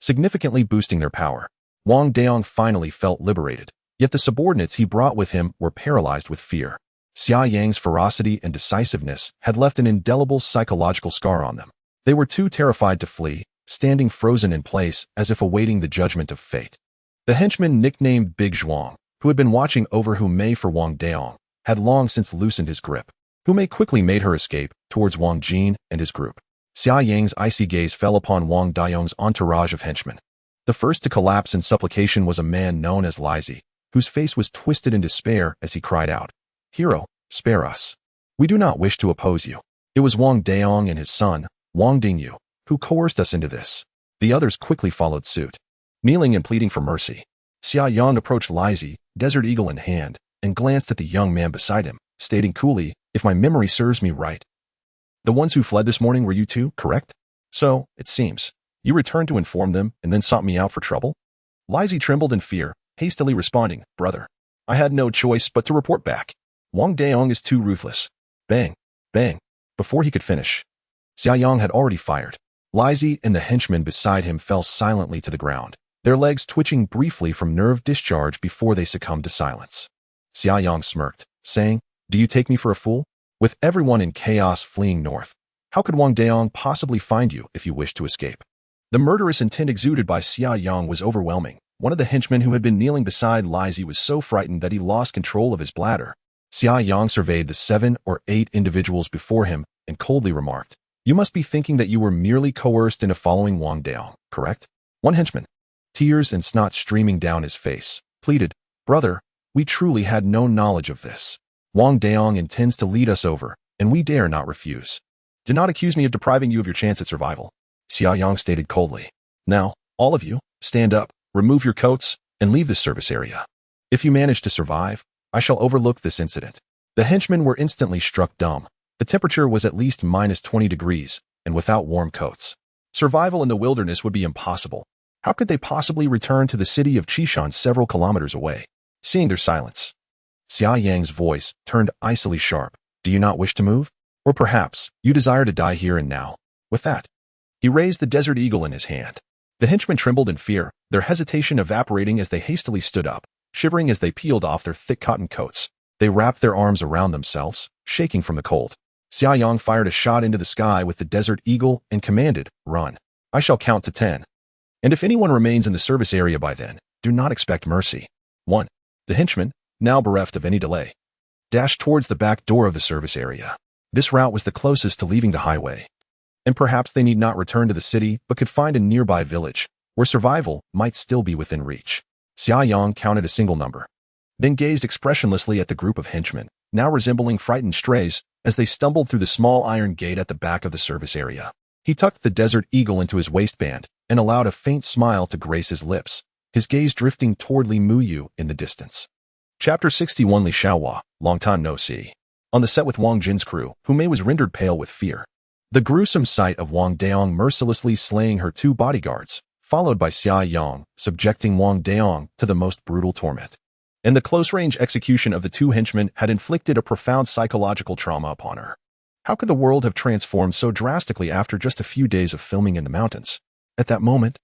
S1: significantly boosting their power. Wang Dayong finally felt liberated, yet the subordinates he brought with him were paralyzed with fear. Xia Yang's ferocity and decisiveness had left an indelible psychological scar on them. They were too terrified to flee, standing frozen in place as if awaiting the judgment of fate. The henchman nicknamed Big Zhuang, who had been watching over Hu Mei for Wang Dayong, had long since loosened his grip. Hu Mei quickly made her escape towards Wang Jin and his group. Xia Yang's icy gaze fell upon Wang Dayong's entourage of henchmen. The first to collapse in supplication was a man known as Lizi, whose face was twisted in despair as he cried out, "Hero, spare us. We do not wish to oppose you." It was Wang Dayong and his son, Wang Dingyu, who coerced us into this. The others quickly followed suit. Kneeling and pleading for mercy, Xia Yang approached Lizi, Desert Eagle in hand, and glanced at the young man beside him, stating coolly, "If my memory serves me right, the ones who fled this morning were you two, correct? So, it seems, you returned to inform them and then sought me out for trouble?" Lizi trembled in fear, hastily responding, "Brother, I had no choice but to report back. Wang Dayong is too ruthless." Bang, bang. Before he could finish, Xia Yang had already fired. Lizi and the henchmen beside him fell silently to the ground, their legs twitching briefly from nerve discharge before they succumbed to silence. Xia Yang smirked, saying, "Do you take me for a fool? With everyone in chaos fleeing north, how could Wang Dayong possibly find you if you wished to escape?" The murderous intent exuded by Xia Yang was overwhelming. One of the henchmen who had been kneeling beside Lizi was so frightened that he lost control of his bladder. Xia Yang surveyed the 7 or 8 individuals before him and coldly remarked, "You must be thinking that you were merely coerced into following Wang Daong, correct?" One henchman, tears and snot streaming down his face, pleaded, "Brother, we truly had no knowledge of this. Wang Daong intends to lead us over, and we dare not refuse. Do not accuse me of depriving you of your chance at survival," Xia Yang stated coldly. "Now, all of you, stand up, remove your coats, and leave this service area. If you manage to survive, I shall overlook this incident." The henchmen were instantly struck dumb. The temperature was at least minus 20 degrees, and without warm coats, survival in the wilderness would be impossible. How could they possibly return to the city of Qishan several kilometers away? Seeing their silence, Xia Yang's voice turned icily sharp. "Do you not wish to move? Or perhaps you desire to die here and now?" With that, he raised the desert eagle in his hand. The henchmen trembled in fear, their hesitation evaporating as they hastily stood up, shivering as they peeled off their thick cotton coats. They wrapped their arms around themselves, shaking from the cold. Xia Yang fired a shot into the sky with the desert eagle and commanded, "Run. I shall count to 10. And if anyone remains in the service area by then, do not expect mercy." 1. The henchman, now bereft of any delay, dashed towards the back door of the service area. This route was the closest to leaving the highway, and perhaps they need not return to the city but could find a nearby village where survival might still be within reach. Xia Yang counted a single number, then gazed expressionlessly at the group of henchmen, now resembling frightened strays, as they stumbled through the small iron gate at the back of the service area. He tucked the desert eagle into his waistband and allowed a faint smile to grace his lips, his gaze drifting toward Li Muyu in the distance. Chapter 61. Li Xiaohua, long time no see. On the set with Wang Jin's crew, Humei was rendered pale with fear. The gruesome sight of Wang Daong mercilessly slaying her 2 bodyguards, followed by Xia Yang subjecting Wang Daong to the most brutal torment, and the close-range execution of the 2 henchmen had inflicted a profound psychological trauma upon her. How could the world have transformed so drastically after just a few days of filming in the mountains? At that moment,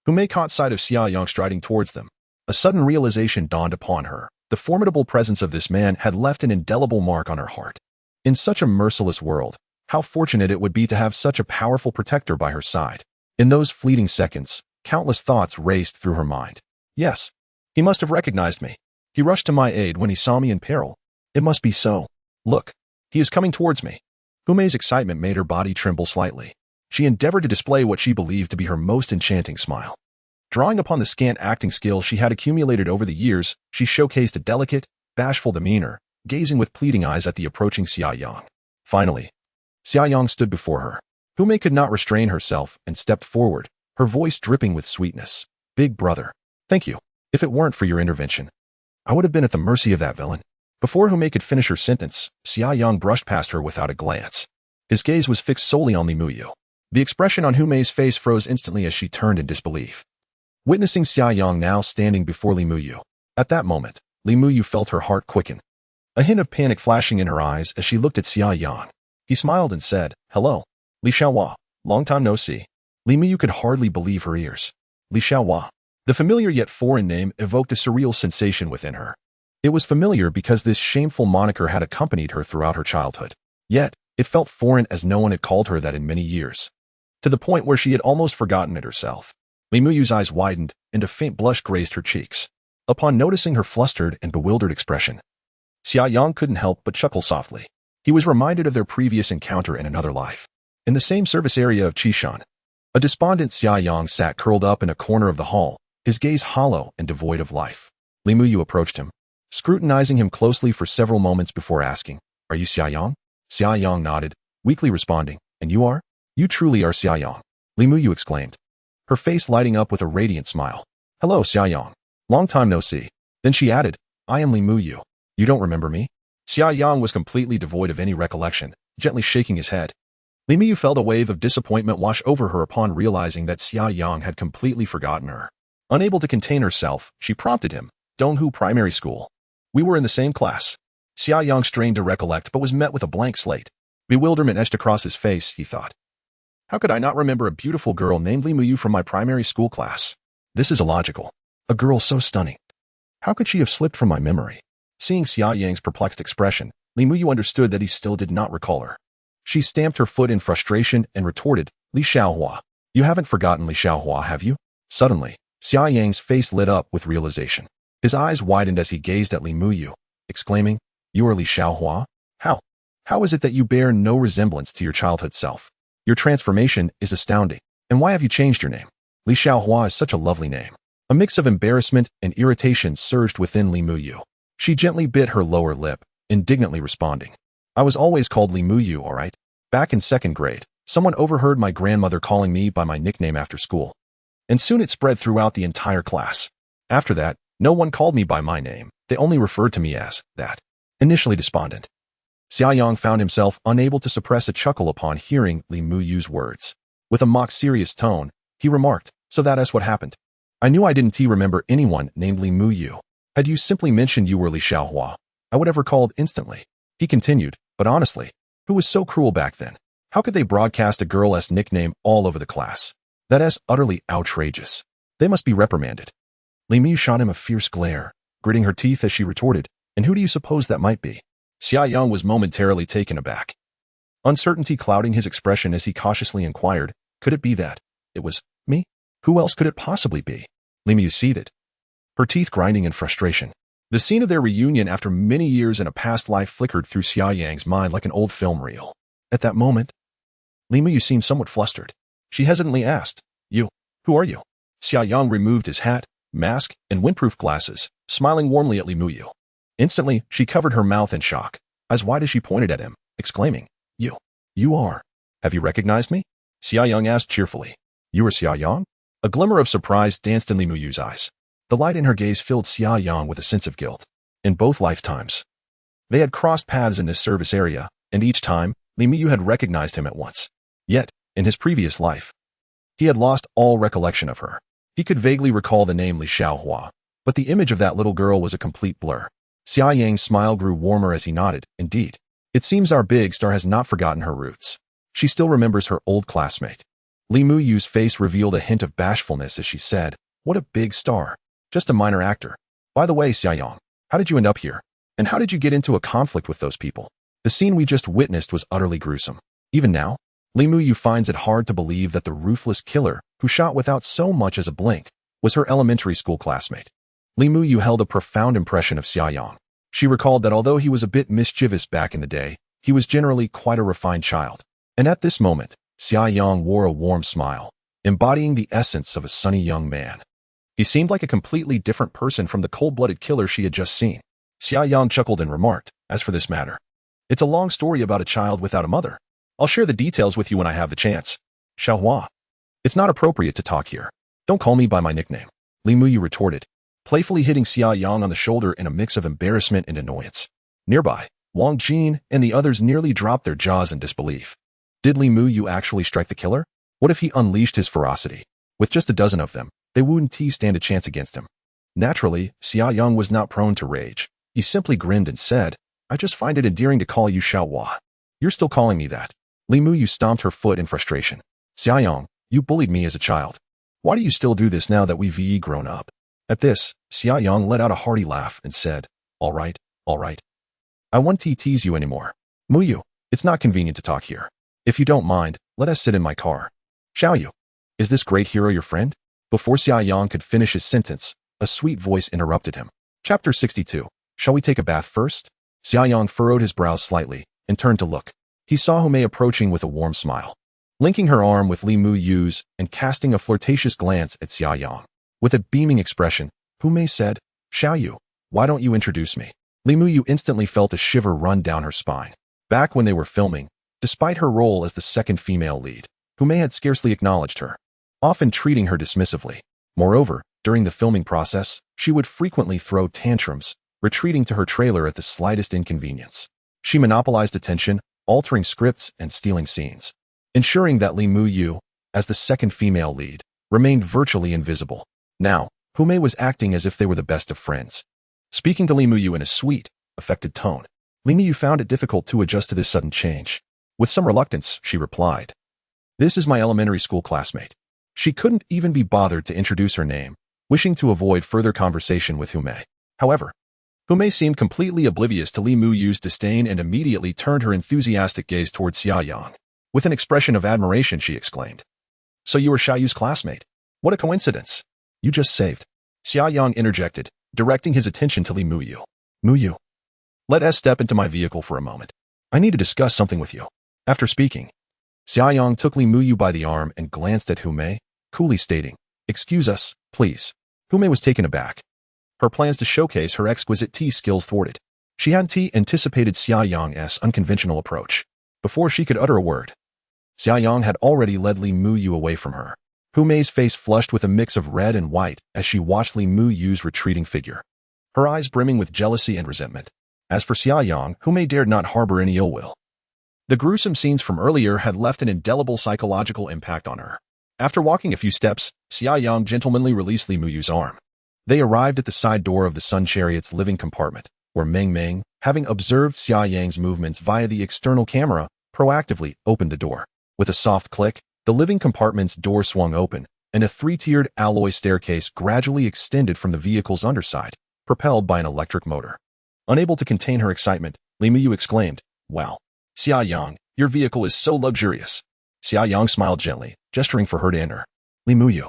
S1: Humei caught sight of Xia Yang striding towards them. A sudden realization dawned upon her. The formidable presence of this man had left an indelible mark on her heart. In such a merciless world, how fortunate it would be to have such a powerful protector by her side. In those fleeting seconds, countless thoughts raced through her mind. Yes, he must have recognized me. He rushed to my aid when he saw me in peril. It must be so. Look, he is coming towards me. Humei's excitement made her body tremble slightly. She endeavored to display what she believed to be her most enchanting smile. Drawing upon the scant acting skills she had accumulated over the years, she showcased a delicate, bashful demeanor, gazing with pleading eyes at the approaching Xia Yang. Finally, Xia Yang stood before her. Humei could not restrain herself and stepped forward, her voice dripping with sweetness. "Big brother, thank you. If it weren't for your intervention, I would have been at the mercy of that villain." Before Humei could finish her sentence, Xia Yang brushed past her without a glance. His gaze was fixed solely on Li Muyu. The expression on Humei's face froze instantly as she turned in disbelief, witnessing Xia Yang now standing before Li Muyu. At that moment, Li Muyu felt her heart quicken, a hint of panic flashing in her eyes as she looked at Xia Yang. He smiled and said, "Hello, Li Xiaohua, long time no see." Li Muyu could hardly believe her ears. Li Xiaohua. The familiar yet foreign name evoked a surreal sensation within her. It was familiar because this shameful moniker had accompanied her throughout her childhood. Yet, it felt foreign as no one had called her that in many years, to the point where she had almost forgotten it herself. Li Muyu's eyes widened, and a faint blush grazed her cheeks. Upon noticing her flustered and bewildered expression, Xia Yang couldn't help but chuckle softly. He was reminded of their previous encounter in another life, in the same service area of Qishan. A despondent Xia Yang sat curled up in a corner of the hall, his gaze hollow and devoid of life. Li Muyu approached him, scrutinizing him closely for several moments before asking, "Are you Xia Yang?" Xia Yang nodded, weakly responding, "And you are? You truly are Xia Yang," Li Muyu exclaimed, her face lighting up with a radiant smile. "Hello, Xia Yang. Long time no see." Then she added, "I am Li Muyu. You don't remember me?" Xia Yang was completely devoid of any recollection, gently shaking his head. Li Muyu felt a wave of disappointment wash over her upon realizing that Xia Yang had completely forgotten her. Unable to contain herself, she prompted him, "Donghu Primary School. We were in the same class." Xia Yang strained to recollect but was met with a blank slate. Bewilderment etched across his face, he thought. How could I not remember a beautiful girl named Li Muyu from my primary school class? This is illogical. A girl so stunning. How could she have slipped from my memory? Seeing Xia Yang's perplexed expression, Li Muyu understood that he still did not recall her. She stamped her foot in frustration and retorted, "Li Xiaohua. You haven't forgotten Li Xiaohua, have you?" Suddenly, Xia Yang's face lit up with realization. His eyes widened as he gazed at Li Muyu, exclaiming, You are Li Xiaohua? How? How is it that you bear no resemblance to your childhood self? Your transformation is astounding. And why have you changed your name? Li Xiaohua is such a lovely name. A mix of embarrassment and irritation surged within Li Muyu. She gently bit her lower lip, indignantly responding. I was always called Li Muyu, all right? Back in second grade, someone overheard my grandmother calling me by my nickname after school. And soon it spread throughout the entire class. After that, no one called me by my name. They only referred to me as that. Initially despondent, Xia Yang found himself unable to suppress a chuckle upon hearing Li Muyu's words. With a mock-serious tone, he remarked, so that is what happened. I knew I didn't remember anyone named Li Muyu. Had you simply mentioned you were Li Xiaohua, I would have recalled instantly. He continued, but honestly, who was so cruel back then? How could they broadcast a girl's nickname all over the class? That is utterly outrageous. They must be reprimanded. Li Muyu shot him a fierce glare, gritting her teeth as she retorted, and who do you suppose that might be? Xia Yang was momentarily taken aback. Uncertainty clouding his expression as he cautiously inquired, could it be that it was me? Who else could it possibly be? Li Muyu seethed, her teeth grinding in frustration. The scene of their reunion after many years in a past life flickered through Xia Yang's mind like an old film reel. At that moment, Li Muyu seemed somewhat flustered. She hesitantly asked, You, who are you? Xia Yang removed his hat, mask, and windproof glasses, smiling warmly at Li Muyu. Instantly, she covered her mouth in shock, eyes wide as she pointed at him, exclaiming, You are. Have you recognized me? Xia Yang asked cheerfully. You are Xia Yang? A glimmer of surprise danced in Li Muyu's eyes. The light in her gaze filled Xia Yang with a sense of guilt. In both lifetimes, they had crossed paths in this service area, and each time, Li Muyu had recognized him at once. Yet, in his previous life, he had lost all recollection of her. He could vaguely recall the name Li Xiaohua, but the image of that little girl was a complete blur. Xia Yang's smile grew warmer as he nodded. Indeed, it seems our big star has not forgotten her roots. She still remembers her old classmate. Li Muyu's face revealed a hint of bashfulness as she said, What a big star. Just a minor actor. By the way, Xia Yang, how did you end up here? And how did you get into a conflict with those people? The scene we just witnessed was utterly gruesome. Even now, Li Muyu finds it hard to believe that the ruthless killer, who shot without so much as a blink, was her elementary school classmate. Li Muyu held a profound impression of Xia Yang. She recalled that although he was a bit mischievous back in the day, he was generally quite a refined child. And at this moment, Xia Yang wore a warm smile, embodying the essence of a sunny young man. He seemed like a completely different person from the cold-blooded killer she had just seen. Xia Yang chuckled and remarked, As for this matter, it's a long story about a child without a mother. I'll share the details with you when I have the chance. Xiaohua. It's not appropriate to talk here. Don't call me by my nickname. Li Muyu retorted, playfully hitting Xia Yang on the shoulder in a mix of embarrassment and annoyance. Nearby, Wang Jin and the others nearly dropped their jaws in disbelief. Did Li Muyu actually strike the killer? What if he unleashed his ferocity? With just a dozen of them, they wouldn't stand a chance against him. Naturally, Xia Yang was not prone to rage. He simply grinned and said, I just find it endearing to call you Xiaohua. You're still calling me that. Li Muyu stomped her foot in frustration. Xia Yang, you bullied me as a child. Why do you still do this now that we've grown up? At this, Xia Yang let out a hearty laugh and said, All right. I won't tease you anymore. Muyu, it's not convenient to talk here. If you don't mind, let us sit in my car. Xiaoyu, is this great hero your friend? Before Xia Yang could finish his sentence, a sweet voice interrupted him. Chapter 62. Shall we take a bath first? Xia Yang furrowed his brows slightly and turned to look. He saw Humei approaching with a warm smile, linking her arm with Li Muyu's and casting a flirtatious glance at Xia Yang. With a beaming expression, Humei said, Xiaoyu, why don't you introduce me? Li Muyu instantly felt a shiver run down her spine. Back when they were filming, despite her role as the second female lead, Humei had scarcely acknowledged her, often treating her dismissively. Moreover, during the filming process, she would frequently throw tantrums, retreating to her trailer at the slightest inconvenience. She monopolized attention, altering scripts and stealing scenes, ensuring that Li Muyu, as the second female lead, remained virtually invisible. Now, Humei was acting as if they were the best of friends. Speaking to Li Muyu in a sweet, affected tone, Li Muyu found it difficult to adjust to this sudden change. With some reluctance, she replied, This is my elementary school classmate. She couldn't even be bothered to introduce her name, wishing to avoid further conversation with Humei. However, Humei seemed completely oblivious to Li Muyu's disdain and immediately turned her enthusiastic gaze towards Xia Yang. With an expression of admiration, she exclaimed, So you were Xiaoyu's classmate? What a coincidence. You just saved. Xia Yang interjected, directing his attention to Li Muyu. Muyu, Let us step into my vehicle for a moment. I need to discuss something with you. After speaking, Xia Yang took Li Muyu by the arm and glanced at Humei, coolly stating, "Excuse us, please." Humei was taken aback. Her plans to showcase her exquisite tea skills thwarted. She hadn't anticipated Xia Yang's unconventional approach. Before she could utter a word, Xia Yang had already led Li Muyu away from her. Humei's face flushed with a mix of red and white as she watched Li Muyu's retreating figure, her eyes brimming with jealousy and resentment. As for Xia Yang, Humei dared not harbor any ill will. The gruesome scenes from earlier had left an indelible psychological impact on her. After walking a few steps, Xia Yang gentlemanly released Li Muyu's arm. They arrived at the side door of the Sun Chariot's living compartment, where Meng Meng, having observed Xia Yang's movements via the external camera, proactively opened the door. With a soft click, the living compartment's door swung open, and a three-tiered alloy staircase gradually extended from the vehicle's underside, propelled by an electric motor. Unable to contain her excitement, Li Muyu exclaimed, "Wow, Xia Yang, your vehicle is so luxurious." Xia Yang smiled gently, gesturing for her to enter. "Li Muyu,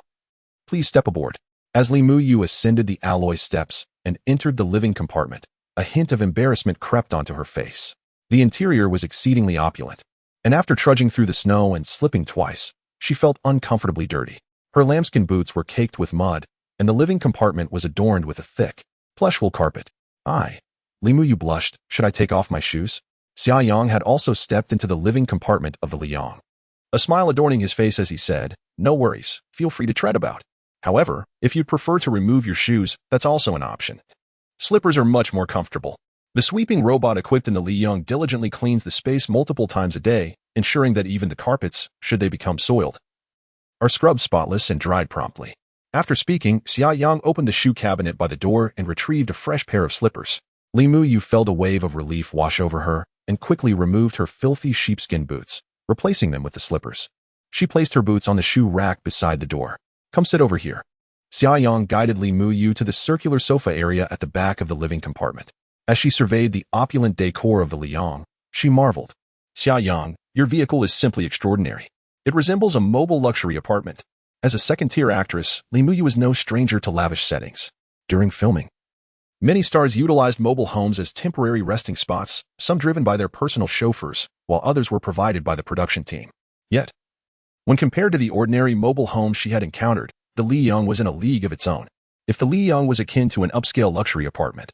S1: please step aboard." As Li Muyu ascended the alloy steps and entered the living compartment, a hint of embarrassment crept onto her face. The interior was exceedingly opulent, and after trudging through the snow and slipping twice, she felt uncomfortably dirty. Her lambskin boots were caked with mud, and the living compartment was adorned with a thick, plush wool carpet. Li Muyu blushed. "Should I take off my shoes?" Xia Yang had also stepped into the living compartment of the Liang, a smile adorning his face as he said, "No worries, feel free to tread about. However, if you'd prefer to remove your shoes, that's also an option. Slippers are much more comfortable." The sweeping robot equipped in the Liang diligently cleans the space multiple times a day, ensuring that even the carpets, should they become soiled, are scrubbed spotless and dried promptly. After speaking, Xia Yang opened the shoe cabinet by the door and retrieved a fresh pair of slippers. Li Muyu felt a wave of relief wash over her and quickly removed her filthy sheepskin boots, replacing them with the slippers. She placed her boots on the shoe rack beside the door. "Come sit over here." Xia Yang guided Li Muyu to the circular sofa area at the back of the living compartment. As she surveyed the opulent decor of the Liang, she marveled. "Xia Yang, your vehicle is simply extraordinary. It resembles a mobile luxury apartment." As a second-tier actress, Li Muyu is no stranger to lavish settings. During filming, many stars utilized mobile homes as temporary resting spots, some driven by their personal chauffeurs, while others were provided by the production team. Yet, when compared to the ordinary mobile homes she had encountered, the Liang was in a league of its own. If the Liang was akin to an upscale luxury apartment,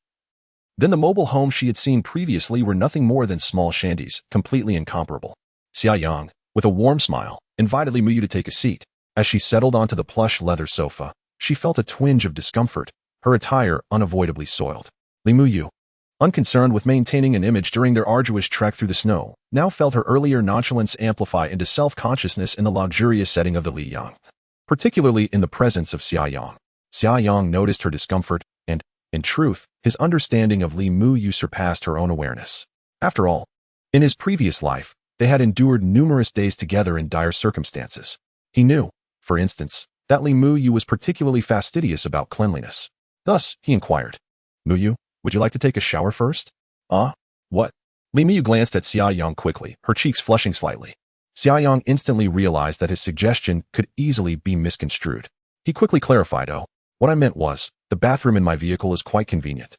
S1: then the mobile homes she had seen previously were nothing more than small shanties, completely incomparable. Xia Yang, with a warm smile, invited Li Muyu to take a seat. As she settled onto the plush leather sofa, she felt a twinge of discomfort, her attire unavoidably soiled. Li Muyu, unconcerned with maintaining an image during their arduous trek through the snow, now felt her earlier nonchalance amplify into self-consciousness in the luxurious setting of the Liang, particularly in the presence of Xia Yang. Xia Yang noticed her discomfort, and, in truth, his understanding of Li Muyu surpassed her own awareness. After all, in his previous life, they had endured numerous days together in dire circumstances. He knew, for instance, that Li Muyu was particularly fastidious about cleanliness. Thus, he inquired, "Muyu, would you like to take a shower first?" What?" Li Muyu glanced at Xia Yang quickly, her cheeks flushing slightly. Xia Yang instantly realized that his suggestion could easily be misconstrued. He quickly clarified, "Oh, what I meant was, the bathroom in my vehicle is quite convenient,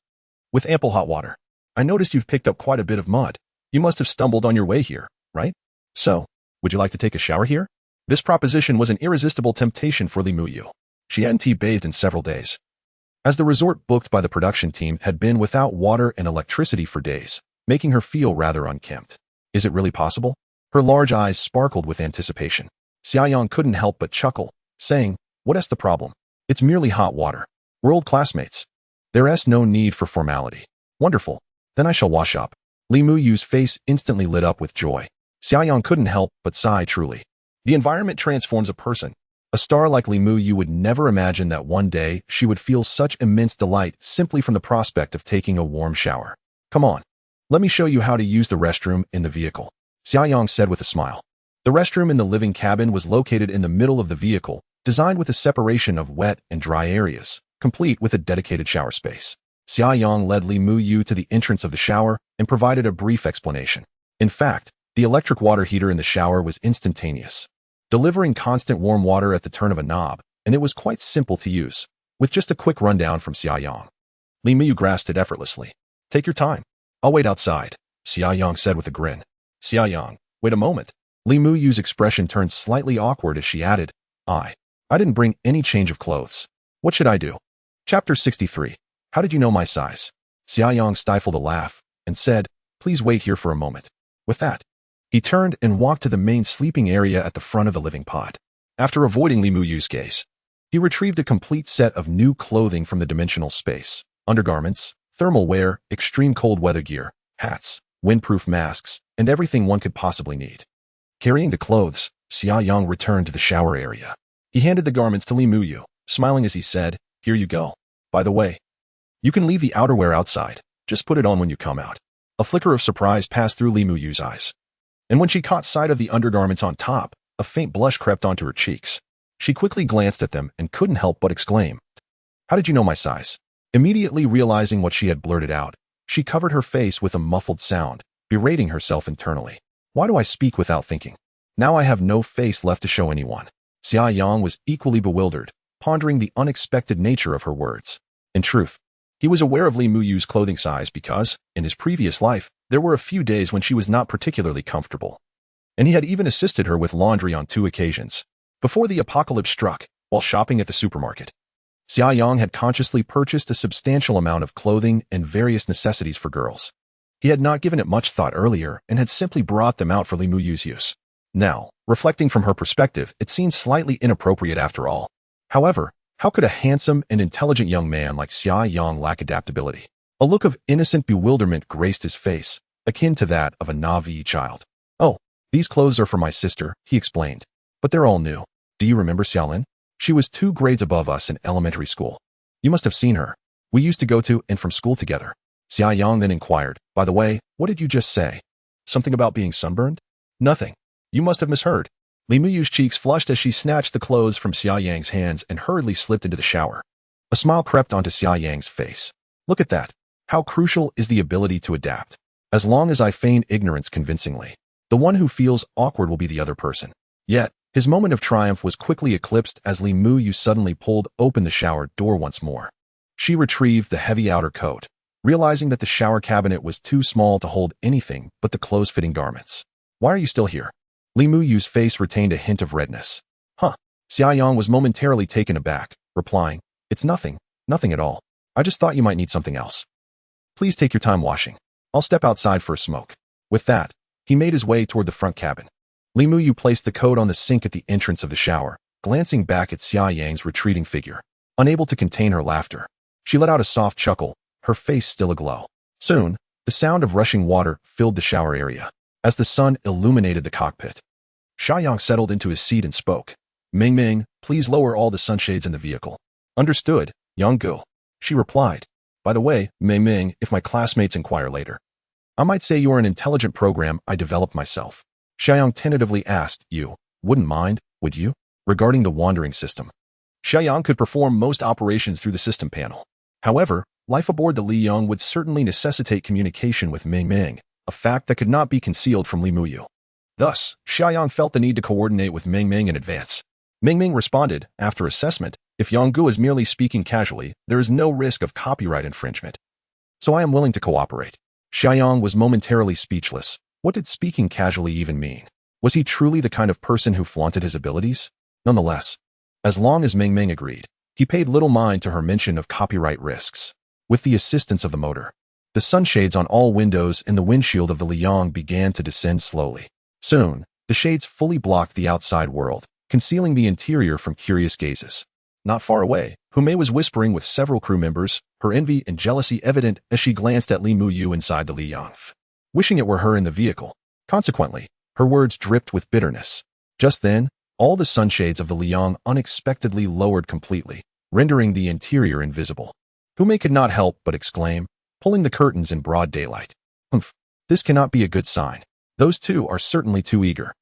S1: with ample hot water. I noticed you've picked up quite a bit of mud. You must have stumbled on your way here, right? So, would you like to take a shower here?" This proposition was an irresistible temptation for Li Muyu. She hadn't bathed in several days, as the resort booked by the production team had been without water and electricity for days, making her feel rather unkempt. Is it really possible? Her large eyes sparkled with anticipation. Xia Yang couldn't help but chuckle, saying, "What's the problem? It's merely hot water. We're old classmates. There's no need for formality." "Wonderful. Then I shall wash up." Li Muyu's face instantly lit up with joy. Xia Yang couldn't help but sigh truly. The environment transforms a person. A star like Li Muyu would never imagine that one day she would feel such immense delight simply from the prospect of taking a warm shower. "Come on. Let me show you how to use the restroom in the vehicle," Xia Yang said with a smile. The restroom in the living cabin was located in the middle of the vehicle, designed with a separation of wet and dry areas, complete with a dedicated shower space. Xia Yang led Li Muyu to the entrance of the shower and provided a brief explanation. In fact, the electric water heater in the shower was instantaneous, delivering constant warm water at the turn of a knob, and it was quite simple to use. With just a quick rundown from Xia Yang, Li Muyu grasped it effortlessly. "Take your time. I'll wait outside, Xia Yang said with a grin. Xia Yang, wait a moment. Li Muyu's expression turned slightly awkward as she added, I didn't bring any change of clothes. What should I do? Chapter 63. How did you know my size? Xia Yang stifled a laugh and said, please wait here for a moment. With that, he turned and walked to the main sleeping area at the front of the living pod. After avoiding Li Muyu's gaze, he retrieved a complete set of new clothing from the dimensional space, undergarments, thermal wear, extreme cold weather gear, hats, windproof masks, and everything one could possibly need. Carrying the clothes, Xia Yang returned to the shower area. He handed the garments to Li Muyu, smiling as he said, here you go. By the way, you can leave the outerwear outside. Just put it on when you come out. A flicker of surprise passed through Li Muyu's eyes. And when she caught sight of the undergarments on top, a faint blush crept onto her cheeks. She quickly glanced at them and couldn't help but exclaim, how did you know my size? Immediately realizing what she had blurted out, she covered her face with a muffled sound, berating herself internally. Why do I speak without thinking? Now I have no face left to show anyone. Xia Yang was equally bewildered, pondering the unexpected nature of her words. In truth, he was aware of Li Muyu's clothing size because, in his previous life, there were a few days when she was not particularly comfortable. And he had even assisted her with laundry on 2 occasions, before the apocalypse struck, while shopping at the supermarket. Xia Yang had consciously purchased a substantial amount of clothing and various necessities for girls. He had not given it much thought earlier and had simply brought them out for Li Muyu's use. Now, reflecting from her perspective, it seemed slightly inappropriate after all. However, how could a handsome and intelligent young man like Xia Yang lack adaptability? A look of innocent bewilderment graced his face, akin to that of a naive child. Oh, these clothes are for my sister, he explained. But they're all new. Do you remember Xiaolin? She was 2 grades above us in elementary school. You must have seen her. We used to go to and from school together. Xia Yang then inquired, by the way, what did you just say? Something about being sunburned? Nothing. You must have misheard. Li Muyu's cheeks flushed as she snatched the clothes from Xia Yang's hands and hurriedly slipped into the shower. A smile crept onto Xia Yang's face. Look at that. How crucial is the ability to adapt. As long as I feign ignorance convincingly, the one who feels awkward will be the other person. Yet, his moment of triumph was quickly eclipsed as Li Muyu suddenly pulled open the shower door once more. She retrieved the heavy outer coat, realizing that the shower cabinet was too small to hold anything but the close-fitting garments. Why are you still here? Li Muyu's face retained a hint of redness. Huh. Xia Yang was momentarily taken aback, replying, it's nothing at all. I just thought you might need something else. Please take your time washing. I'll step outside for a smoke. With that, he made his way toward the front cabin. Li Muyu placed the coat on the sink at the entrance of the shower, glancing back at Xia Yang's retreating figure. Unable to contain her laughter, she let out a soft chuckle, her face still aglow. Soon, the sound of rushing water filled the shower area, as the sun illuminated the cockpit. Xia Yang settled into his seat and spoke. Ming Ming, please lower all the sunshades in the vehicle. Understood, Yang Gu. She replied. By the way, Ming Ming, if my classmates inquire later, I might say you are an intelligent program I developed myself. Xia Yang tentatively asked, you wouldn't mind, would you? Regarding the wandering system. Xia Yang could perform most operations through the system panel. However, life aboard the Li Yang would certainly necessitate communication with Ming Ming, a fact that could not be concealed from Li Muyu. Thus, Xia Yang felt the need to coordinate with Ming Ming in advance. Ming Ming responded, after assessment, if Yang Gu is merely speaking casually, there is no risk of copyright infringement. So I am willing to cooperate. Xia Yang was momentarily speechless. What did speaking casually even mean? Was he truly the kind of person who flaunted his abilities? Nonetheless, as long as Ming Ming agreed, he paid little mind to her mention of copyright risks. With the assistance of the motor, the sunshades on all windows in the windshield of the Li Yang began to descend slowly. Soon, the shades fully blocked the outside world, concealing the interior from curious gazes. Not far away, Hume was whispering with several crew members, her envy and jealousy evident as she glanced at Li Muyu inside the Li Yang, wishing it were her in the vehicle. Consequently, her words dripped with bitterness. Just then, all the sunshades of the Li Yang unexpectedly lowered completely, rendering the interior invisible. Hume could not help but exclaim, pulling the curtains in broad daylight. Humph, this cannot be a good sign. Those two are certainly too eager.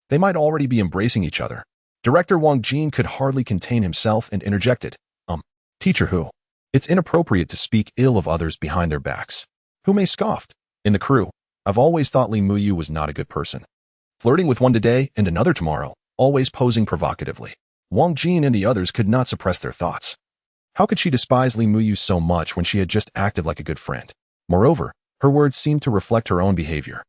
S1: They might already be embracing each other. Director Wang Jin could hardly contain himself and interjected, Teacher Hu, it's inappropriate to speak ill of others behind their backs. Hume scoffed. In the crew, I've always thought Li Muyu was not a good person. Flirting with one today and another tomorrow, always posing provocatively. Wang Jin and the others could not suppress their thoughts. How could she despise Li Muyu so much when she had just acted like a good friend? Moreover, Her words seemed to reflect her own behavior.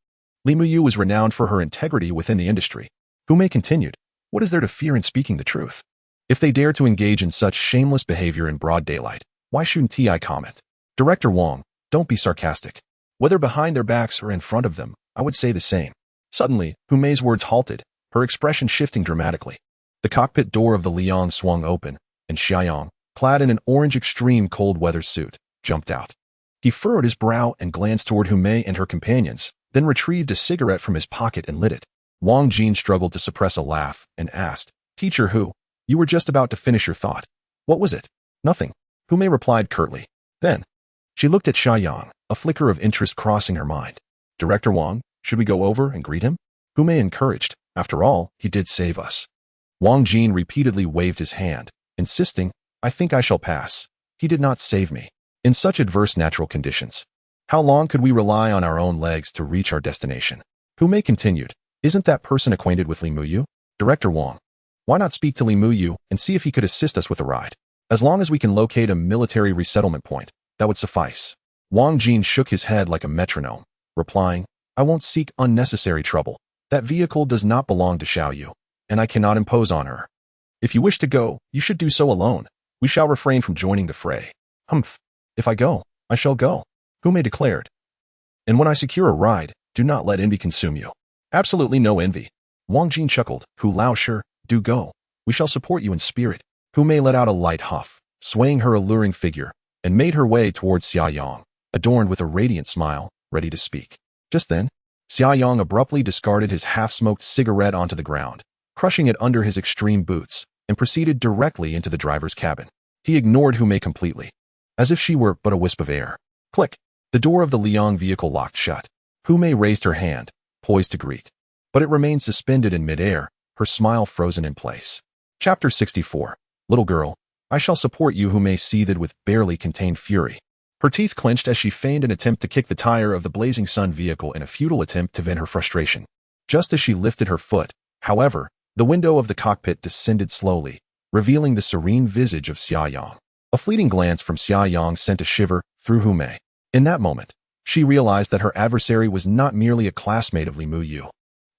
S1: Li Muyu was renowned for her integrity within the industry. Hu Mei continued, "What is there to fear in speaking the truth? If they dare to engage in such shameless behavior in broad daylight, why shouldn't I comment? Director Wang, don't be sarcastic. Whether behind their backs or in front of them, I would say the same." Suddenly, Hu Mei's words halted, her expression shifting dramatically. The cockpit door of the Liang swung open, and Xia Yang, clad in an orange extreme cold weather suit, jumped out. He furrowed his brow and glanced toward Hu Mei and her companions, then retrieved a cigarette from his pocket and lit it. Wang Jin struggled to suppress a laugh and asked, "Teacher Hu, you were just about to finish your thought. What was it?" "Nothing," Hu Mei replied curtly. Then, she looked at Xia Yang, a flicker of interest crossing her mind. "Director Wang, should we go over and greet him?" Hu Mei encouraged. After all, he did save us. Wang Jin repeatedly waved his hand, insisting, "I think I shall pass. He did not save me. In such adverse natural conditions, how long could we rely on our own legs to reach our destination?" Hu Mei continued, "Isn't that person acquainted with Li Muyu?" "Director Wang, why not speak to Li Muyu and see if he could assist us with a ride? As long as we can locate a military resettlement point, that would suffice." Wang Jin shook his head like a metronome, replying, "I won't seek unnecessary trouble. That vehicle does not belong to Xiao Yu, and I cannot impose on her. If you wish to go, you should do so alone. We shall refrain from joining the fray." "Humph. If I go, I shall go," Hu Mei declared. "And when I secure a ride, do not let envy consume you." "Absolutely no envy." Wang Jin chuckled. "Hu Lao sure, do go. We shall support you in spirit." Hu Mei let out a light huff, swaying her alluring figure, and made her way towards Xia Yang, adorned with a radiant smile, ready to speak. Just then, Xia Yang abruptly discarded his half-smoked cigarette onto the ground, crushing it under his extreme boots, and proceeded directly into the driver's cabin. He ignored Hu Mei completely, as if she were but a wisp of air. Click! The door of the Liang vehicle locked shut. Hu Mei raised her hand, poised to greet, but it remained suspended in midair, her smile frozen in place. Chapter 64. Little girl, I shall support you. Hu Mei seethed with barely contained fury. Her teeth clenched as she feigned an attempt to kick the tire of the Blazing Sun vehicle in a futile attempt to vent her frustration. Just as she lifted her foot, however, the window of the cockpit descended slowly, revealing the serene visage of Xia Yang. A fleeting glance from Xia Yang sent a shiver through Hu Mei. In that moment, she realized that her adversary was not merely a classmate of Li Muyu,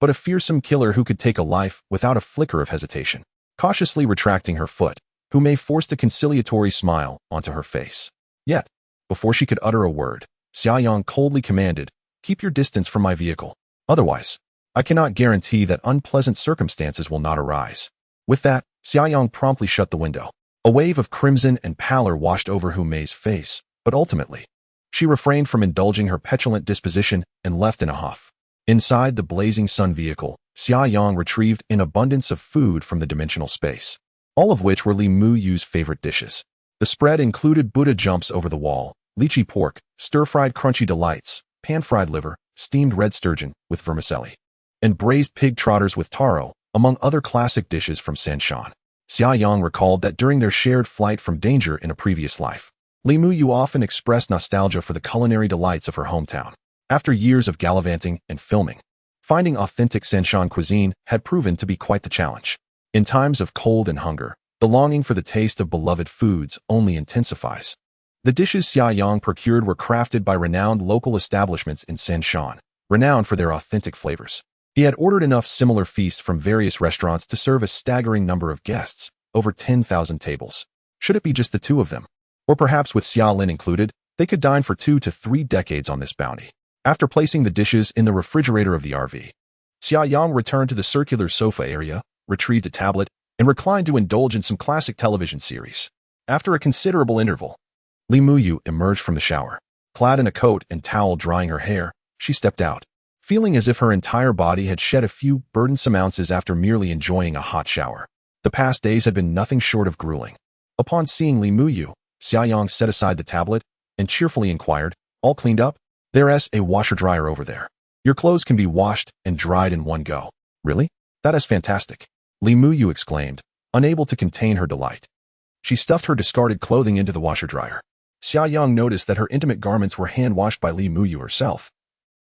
S1: but a fearsome killer who could take a life without a flicker of hesitation. Cautiously retracting her foot, Hu Mei forced a conciliatory smile onto her face. Yet, before she could utter a word, Xia Yang coldly commanded, "Keep your distance from my vehicle. Otherwise, I cannot guarantee that unpleasant circumstances will not arise." With that, Xia Yang promptly shut the window. A wave of crimson and pallor washed over Hu Mei's face, but ultimately, she refrained from indulging her petulant disposition and left in a huff. Inside the Blazing Sun vehicle, Xia Yang retrieved an abundance of food from the dimensional space, all of which were Li Muyu's favorite dishes. The spread included Buddha jumps over the wall, lychee pork, stir-fried crunchy delights, pan-fried liver, steamed red sturgeon with vermicelli, and braised pig trotters with taro, among other classic dishes from Sanshan. Xia Yang recalled that during their shared flight from danger in a previous life, Li Muyu often expressed nostalgia for the culinary delights of her hometown. After years of gallivanting and filming, finding authentic Sanshan cuisine had proven to be quite the challenge. In times of cold and hunger, the longing for the taste of beloved foods only intensifies. The dishes Xia Yang procured were crafted by renowned local establishments in Sanshan, renowned for their authentic flavors. He had ordered enough similar feasts from various restaurants to serve a staggering number of guests, over 10,000 tables. Should it be just the two of them? Or perhaps with Xia Lin included, they could dine for 2 to 3 decades on this bounty. After placing the dishes in the refrigerator of the RV, Xia Yang returned to the circular sofa area, retrieved a tablet, and reclined to indulge in some classic television series. After a considerable interval, Li Muyu emerged from the shower. Clad in a coat and towel drying her hair, she stepped out, feeling as if her entire body had shed a few burdensome ounces after merely enjoying a hot shower. The past days had been nothing short of grueling. Upon seeing Li Muyu, Xia Yang set aside the tablet and cheerfully inquired, "All cleaned up? There's a washer-dryer over there. Your clothes can be washed and dried in one go." "Really? That is fantastic," Li Muyu exclaimed, unable to contain her delight. She stuffed her discarded clothing into the washer-dryer. Xia Yang noticed that her intimate garments were hand-washed by Li Muyu herself,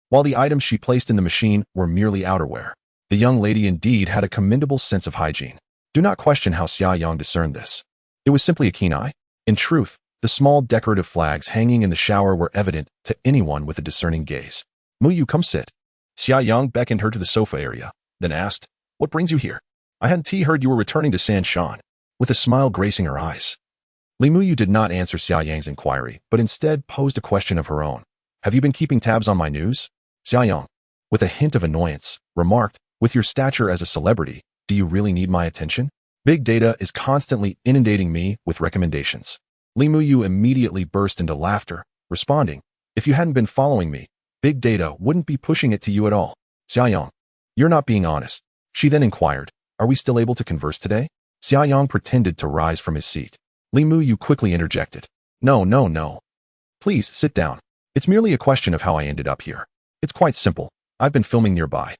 S1: while the items she placed in the machine were merely outerwear. The young lady indeed had a commendable sense of hygiene. Do not question how Xia Yang discerned this. It was simply a keen eye. In truth, The small decorative flags hanging in the shower were evident to anyone with a discerning gaze. Muyu, come sit. Xia Yang beckoned her to the sofa area, then asked, what brings you here? I hadn't heard you were returning to Sanshan, with a smile gracing her eyes. Li Muyu did not answer Xia Yang's inquiry, but instead posed a question of her own. Have you been keeping tabs on my news? Xia Yang, with a hint of annoyance, remarked, with your stature as a celebrity, do you really need my attention? Big data is constantly inundating me with recommendations. Li Muyu immediately burst into laughter, responding, if you hadn't been following me, big data wouldn't be pushing it to you at all. Xia Yang, you're not being honest. She then inquired, are we still able to converse today? Xia Yang pretended to rise from his seat. Li Muyu quickly interjected, no. Please sit down. It's merely a question of how I ended up here. It's quite simple. I've been filming nearby.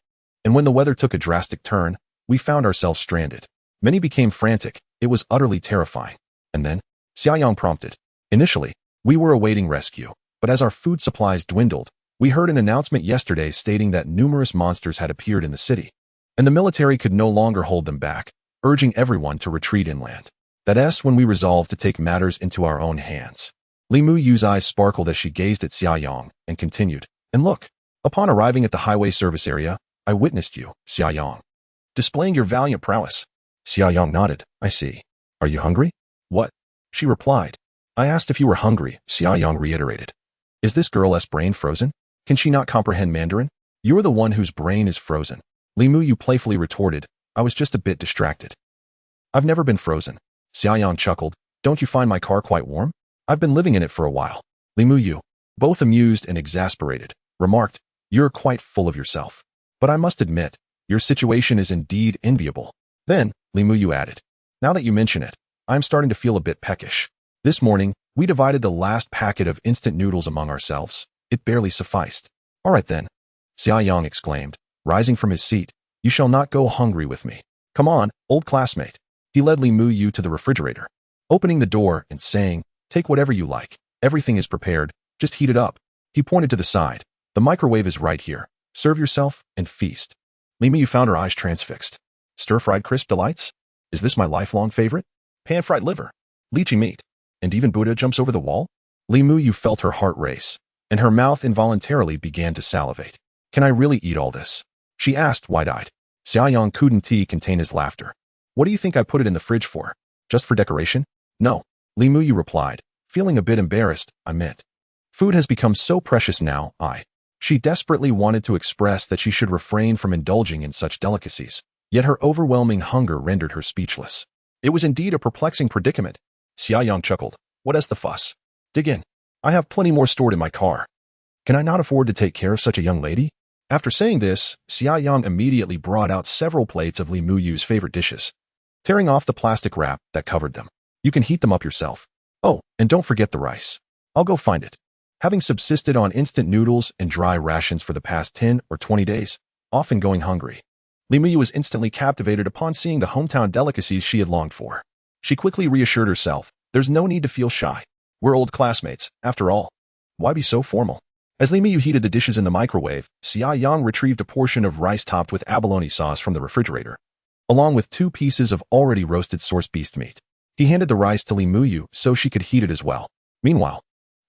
S1: And when the weather took a drastic turn, we found ourselves stranded. Many became frantic. It was utterly terrifying. And then, Xia Yang prompted. Initially, we were awaiting rescue, but as our food supplies dwindled, we heard an announcement yesterday stating that numerous monsters had appeared in the city, and the military could no longer hold them back, urging everyone to retreat inland. That's when we resolved to take matters into our own hands. Li Muyu's eyes sparkled as she gazed at Xia Yang and continued, and look, upon arriving at the highway service area, I witnessed you, Xia Yang, displaying your valiant prowess. Xia Yang nodded. I see. Are you hungry? What? She replied. I asked if you were hungry, Xia Yang reiterated. Is this girl's brain frozen? Can she not comprehend Mandarin? You're the one whose brain is frozen. Li Muyu playfully retorted, I was just a bit distracted. I've never been frozen. Xia Yang chuckled. Don't you find my car quite warm? I've been living in it for a while. Li Muyu, both amused and exasperated, remarked, you're quite full of yourself. But I must admit, your situation is indeed enviable. Then, Li Muyu added, now that you mention it, I'm starting to feel a bit peckish. This morning, we divided the last packet of instant noodles among ourselves. It barely sufficed. All right then, Xia Yang exclaimed, rising from his seat, you shall not go hungry with me. Come on, old classmate. He led Li Muyu to the refrigerator, opening the door and saying, take whatever you like. Everything is prepared. Just heat it up. He pointed to the side. The microwave is right here. Serve yourself and feast. Li Muyu found her eyes transfixed. Stir-fried crisp delights? Is this my lifelong favorite? Pan-fried liver, lychee meat, and even Buddha jumps over the wall? Li Muyu felt her heart race, and her mouth involuntarily began to salivate. Can I really eat all this? She asked, wide-eyed. Xia Yang couldn't contain his laughter. What do you think I put it in the fridge for? Just for decoration? No, Li Muyu replied, feeling a bit embarrassed. I meant, food has become so precious now, She desperately wanted to express that she should refrain from indulging in such delicacies, yet her overwhelming hunger rendered her speechless. It was indeed a perplexing predicament. Xia Yang chuckled. What is the fuss? Dig in. I have plenty more stored in my car. Can I not afford to take care of such a young lady? After saying this, Xia Yang immediately brought out several plates of Li Muyu's favorite dishes, tearing off the plastic wrap that covered them. You can heat them up yourself. Oh, and don't forget the rice. I'll go find it. Having subsisted on instant noodles and dry rations for the past 10 or 20 days, often going hungry, Li Muyu was instantly captivated upon seeing the hometown delicacies she had longed for. She quickly reassured herself, there's no need to feel shy. We're old classmates, after all. Why be so formal? As Li Muyu heated the dishes in the microwave, Xia Yang retrieved a portion of rice topped with abalone sauce from the refrigerator, along with 2 pieces of already roasted source beast meat. He handed the rice to Li Muyu so she could heat it as well. Meanwhile,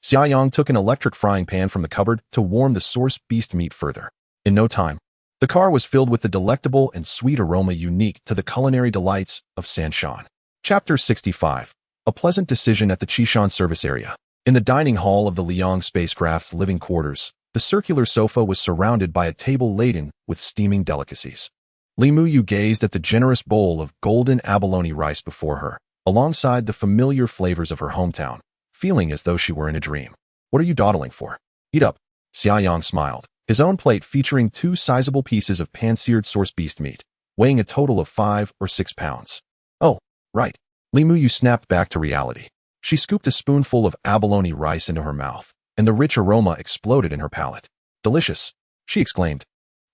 S1: Xia Yang took an electric frying pan from the cupboard to warm the source beast meat further. In no time, the car was filled with the delectable and sweet aroma unique to the culinary delights of Sanshan. Chapter 65. A pleasant decision at the Qishan service area. In the dining hall of the Liang spacecraft's living quarters, the circular sofa was surrounded by a table laden with steaming delicacies. Li Muyu gazed at the generous bowl of golden abalone rice before her, alongside the familiar flavors of her hometown, feeling as though she were in a dream. What are you dawdling for? Eat up. Xia Yang smiled, his own plate featuring 2 sizable pieces of pan-seared source beast meat, weighing a total of 5 or 6 pounds. Oh, right. Li Muyu snapped back to reality. She scooped a spoonful of abalone rice into her mouth, and the rich aroma exploded in her palate. Delicious, she exclaimed,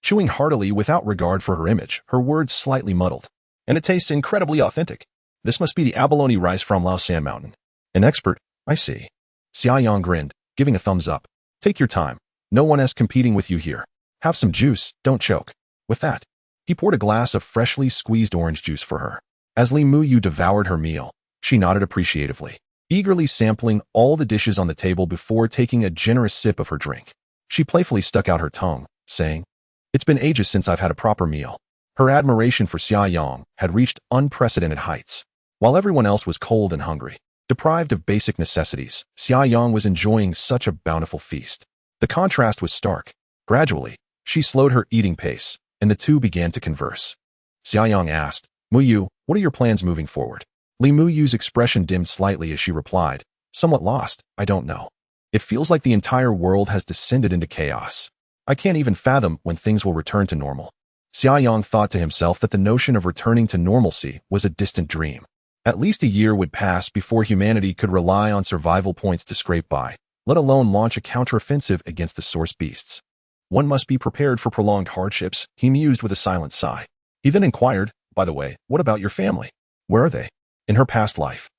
S1: chewing heartily without regard for her image, her words slightly muddled. And it tastes incredibly authentic. This must be the abalone rice from Lao San Mountain. An expert, I see. Xia Yang grinned, giving a thumbs up. Take your time. No one is competing with you here. Have some juice, don't choke. With that, he poured a glass of freshly squeezed orange juice for her. As Li Muyu devoured her meal, she nodded appreciatively. eagerly sampling all the dishes on the table before taking a generous sip of her drink. She playfully stuck out her tongue, saying, "It's been ages since I've had a proper meal." Her admiration for Xia Yang had reached unprecedented heights. While everyone else was cold and hungry, deprived of basic necessities, Xia Yang was enjoying such a bountiful feast. The contrast was stark. Gradually, she slowed her eating pace, and the two began to converse. Xia Yang asked, "Muyu, what are your plans moving forward?" Li Muyu's expression dimmed slightly as she replied, somewhat lost, "I don't know. It feels like the entire world has descended into chaos. I can't even fathom when things will return to normal." Xia Yang thought to himself that the notion of returning to normalcy was a distant dream. At least a year would pass before humanity could rely on survival points to scrape by, let alone launch a counteroffensive against the source beasts. One must be prepared for prolonged hardships, he mused with a silent sigh. He then inquired, "By the way, what about your family? Where are they?" In her past life,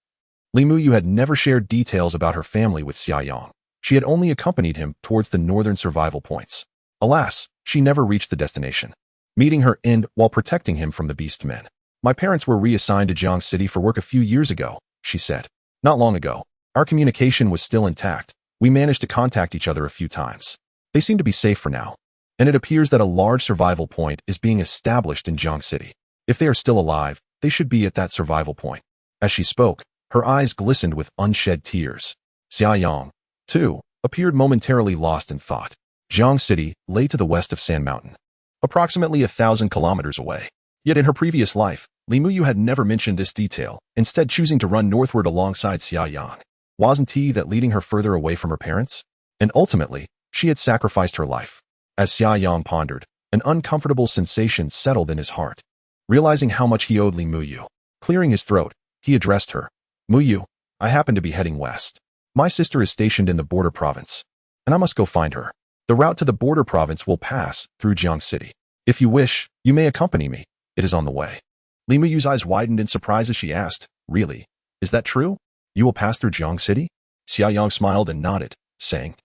S1: Li Muyu had never shared details about her family with Xia Yang. She had only accompanied him towards the northern survival points. Alas, she never reached the destination, meeting her end while protecting him from the beast men. "My parents were reassigned to Jiang City for work a few years ago," she said. "Not long ago. Our communication was still intact. We managed to contact each other a few times. They seem to be safe for now. And it appears that a large survival point is being established in Jiang City. If they are still alive, they should be at that survival point." As she spoke, her eyes glistened with unshed tears. Xia Yang, too, appeared momentarily lost in thought. Jiang City lay to the west of Sand Mountain, approximately 1,000 kilometers away. Yet in her previous life, Li Muyu had never mentioned this detail, instead choosing to run northward alongside Xia Yang. Wasn't he that leading her further away from her parents? And ultimately, she had sacrificed her life. As Xia Yang pondered, an uncomfortable sensation settled in his heart. Realizing how much he owed Li Muyu, clearing his throat, he addressed her. "Muyu, I happen to be heading west. My sister is stationed in the border province, and I must go find her. The route to the border province will pass through Jiang City. If you wish, you may accompany me. It is on the way." Li Muyu's eyes widened in surprise as she asked, "Really? Is that true? You will pass through Jiang City?" Xia Yang smiled and nodded, saying,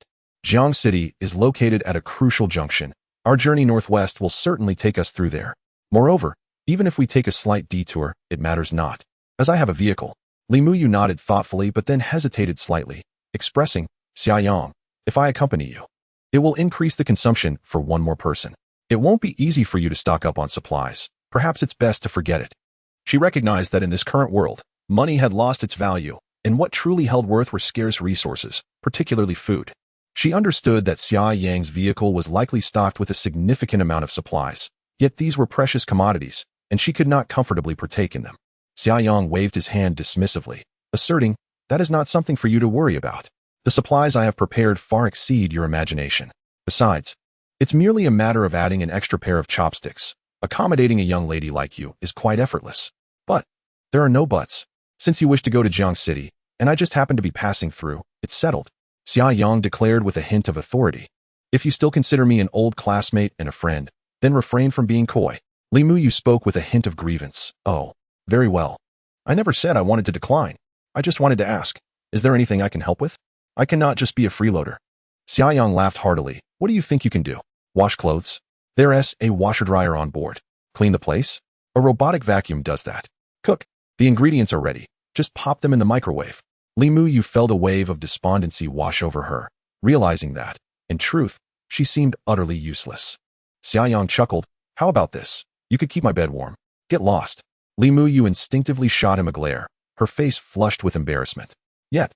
S1: "Jiang City is located at a crucial junction. Our journey northwest will certainly take us through there. Moreover, even if we take a slight detour, it matters not, as I have a vehicle." Li Muyu nodded thoughtfully but then hesitated slightly, expressing, "Xia Yang, if I accompany you, it will increase the consumption for one more person. It won't be easy for you to stock up on supplies. Perhaps it's best to forget it." She recognized that in this current world, money had lost its value, and what truly held worth were scarce resources, particularly food. She understood that Xia Yang's vehicle was likely stocked with a significant amount of supplies, yet these were precious commodities, and she could not comfortably partake in them. Xia Yang waved his hand dismissively, asserting, "That is not something for you to worry about. The supplies I have prepared far exceed your imagination. Besides, it's merely a matter of adding an extra pair of chopsticks. Accommodating a young lady like you is quite effortless. But there are no buts. Since you wish to go to Jiang City, and I just happen to be passing through, it's settled," Xia Yang declared with a hint of authority. "If you still consider me an old classmate and a friend, then refrain from being coy." Li Muyu spoke with a hint of grievance. "Oh, very well. I never said I wanted to decline. I just wanted to ask, is there anything I can help with? I cannot just be a freeloader." Xia Yang laughed heartily. "What do you think you can do? Wash clothes? There's a washer-dryer on board. Clean the place? A robotic vacuum does that. Cook? The ingredients are ready. Just pop them in the microwave." Li Muyu felt a wave of despondency wash over her, realizing that, in truth, she seemed utterly useless. Xia Yang chuckled. "How about this? You could keep my bed warm. Get lost." Li Muyu instinctively shot him a glare, her face flushed with embarrassment. Yet,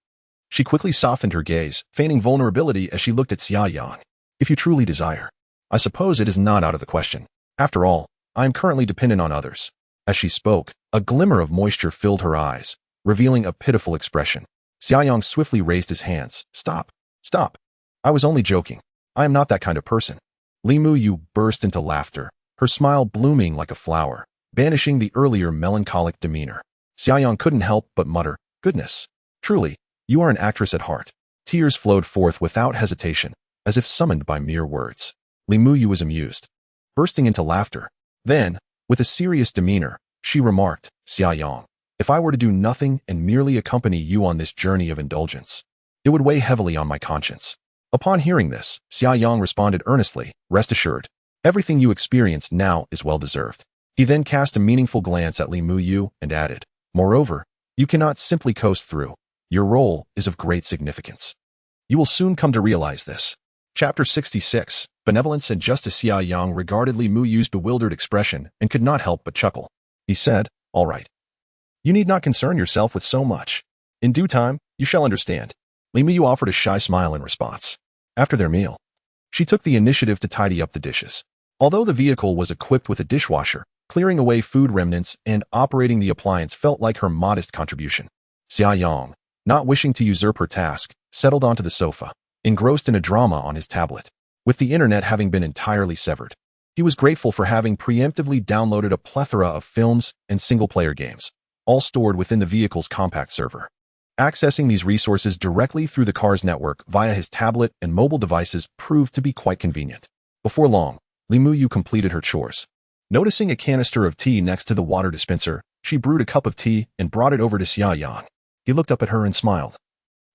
S1: she quickly softened her gaze, feigning vulnerability as she looked at Xia Yang. "If you truly desire, I suppose it is not out of the question. After all, I am currently dependent on others." As she spoke, a glimmer of moisture filled her eyes, revealing a pitiful expression. Xia Yang swiftly raised his hands. "Stop. Stop. I was only joking. I am not that kind of person." Li Muyu burst into laughter, her smile blooming like a flower, banishing the earlier melancholic demeanor. Xia Yang couldn't help but mutter, "Goodness. Truly, you are an actress at heart." Tears flowed forth without hesitation, as if summoned by mere words. Li Muyu was amused, bursting into laughter. Then, with a serious demeanor, she remarked, "Xia Yang, if I were to do nothing and merely accompany you on this journey of indulgence, it would weigh heavily on my conscience." Upon hearing this, Xia Yang responded earnestly, "Rest assured, everything you experience now is well-deserved." He then cast a meaningful glance at Li Muyu and added, "Moreover, you cannot simply coast through. Your role is of great significance. You will soon come to realize this. Chapter 66. Benevolence and Justice. Xia Yang regarded Li Muyu's bewildered expression and could not help but chuckle. He said, "All right. You need not concern yourself with so much. In due time, you shall understand." Li Muyu offered a shy smile in response. After their meal, she took the initiative to tidy up the dishes. Although the vehicle was equipped with a dishwasher, clearing away food remnants and operating the appliance felt like her modest contribution. Xia Yang, not wishing to usurp her task, settled onto the sofa, engrossed in a drama on his tablet. With the internet having been entirely severed, he was grateful for having preemptively downloaded a plethora of films and single-player games, all stored within the vehicle's compact server. Accessing these resources directly through the car's network via his tablet and mobile devices proved to be quite convenient. Before long, Li Muyu completed her chores. Noticing a canister of tea next to the water dispenser, she brewed a cup of tea and brought it over to Xia Yang. He looked up at her and smiled,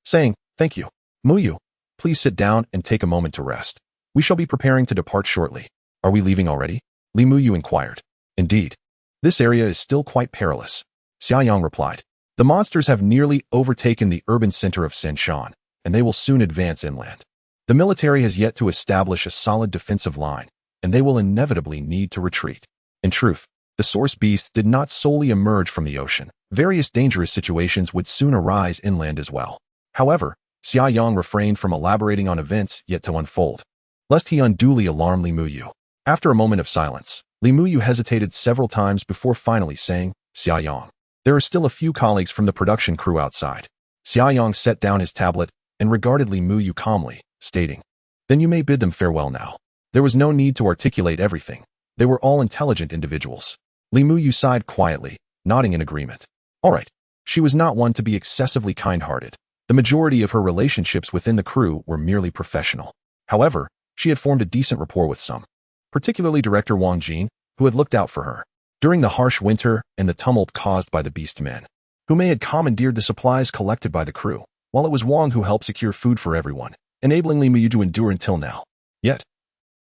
S1: saying, "Thank you. Muyu, please sit down and take a moment to rest. We shall be preparing to depart shortly." "Are we leaving already?" Li Muyu inquired. "Indeed. This area is still quite perilous," Xia Yang replied. "The monsters have nearly overtaken the urban center of Shenshan, and they will soon advance inland. The military has yet to establish a solid defensive line, and they will inevitably need to retreat." In truth, the source beasts did not solely emerge from the ocean. Various dangerous situations would soon arise inland as well. However, Xia Yang refrained from elaborating on events yet to unfold, lest he unduly alarm Li Muyu. After a moment of silence, Li Muyu hesitated several times before finally saying, "Xia Yang, there are still a few colleagues from the production crew outside." Xia Yang set down his tablet and regarded Li Muyu calmly, stating, "Then you may bid them farewell now." There was no need to articulate everything. They were all intelligent individuals. Li Muyu sighed quietly, nodding in agreement. All right. She was not one to be excessively kind-hearted. The majority of her relationships within the crew were merely professional. However, she had formed a decent rapport with some, particularly Director Wang Jin, who had looked out for her during the harsh winter and the tumult caused by the beast men, who may had commandeered the supplies collected by the crew, while it was Wang who helped secure food for everyone, enabling Li Muyu to endure until now. Yet,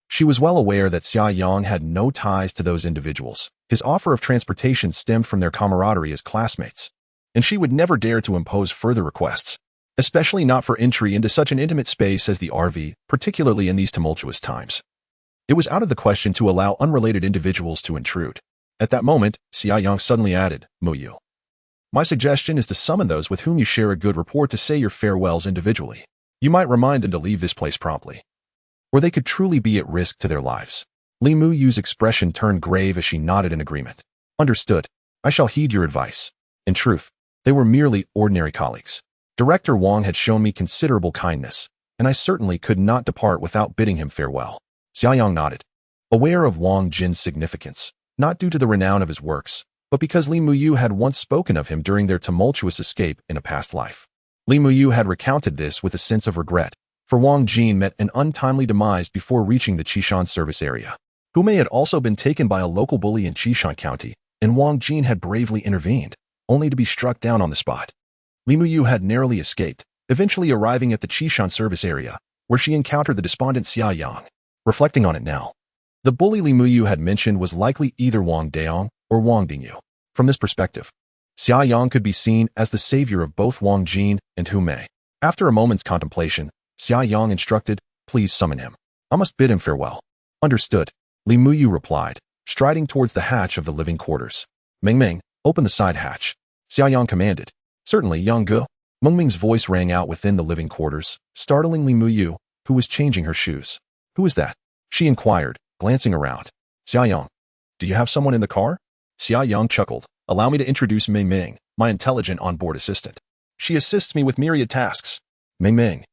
S1: she was well aware that Xia Yang had no ties to those individuals. His offer of transportation stemmed from their camaraderie as classmates, and she would never dare to impose further requests, especially not for entry into such an intimate space as the RV, particularly in these tumultuous times. It was out of the question to allow unrelated individuals to intrude. At that moment, Xia Yang suddenly added, "Muyu, my suggestion is to summon those with whom you share a good rapport to say your farewells individually. You might remind them to leave this place promptly, or they could truly be at risk to their lives." Li Muyu's expression turned grave as she nodded in agreement. "Understood. I shall heed your advice." In truth, they were merely ordinary colleagues. Director Wang had shown me considerable kindness, and I certainly could not depart without bidding him farewell. Xia Yang nodded, aware of Wang Jin's significance, not due to the renown of his works, but because Li Muyu had once spoken of him during their tumultuous escape in a past life. Li Muyu had recounted this with a sense of regret, for Wang Jin met an untimely demise before reaching the Qishan service area. Hume had also been taken by a local bully in Qishan County, and Wang Jin had bravely intervened, only to be struck down on the spot. Li Muyu had narrowly escaped, eventually arriving at the Qishan service area, where she encountered the despondent Xia Yang. Reflecting on it now, the bully Li Muyu had mentioned was likely either Wang Daong or Wang Dingyu. From this perspective, Xia Yang could be seen as the savior of both Wang Jin and Hume. After a moment's contemplation, Xia Yang instructed, "Please summon him. I must bid him farewell." "Understood," Li Muyu replied, striding towards the hatch of the living quarters. "Meng Meng, open the side hatch," Xia Yang commanded. "Certainly, Yang Gu." Meng Meng's voice rang out within the living quarters, startling Li Muyu, who was changing her shoes. "Who is that?" she inquired, glancing around. "Xia Yang. Do you have someone in the car?" Xia Yang chuckled. "Allow me to introduce Meng Meng, my intelligent onboard assistant. She assists me with myriad tasks." "Meng Meng.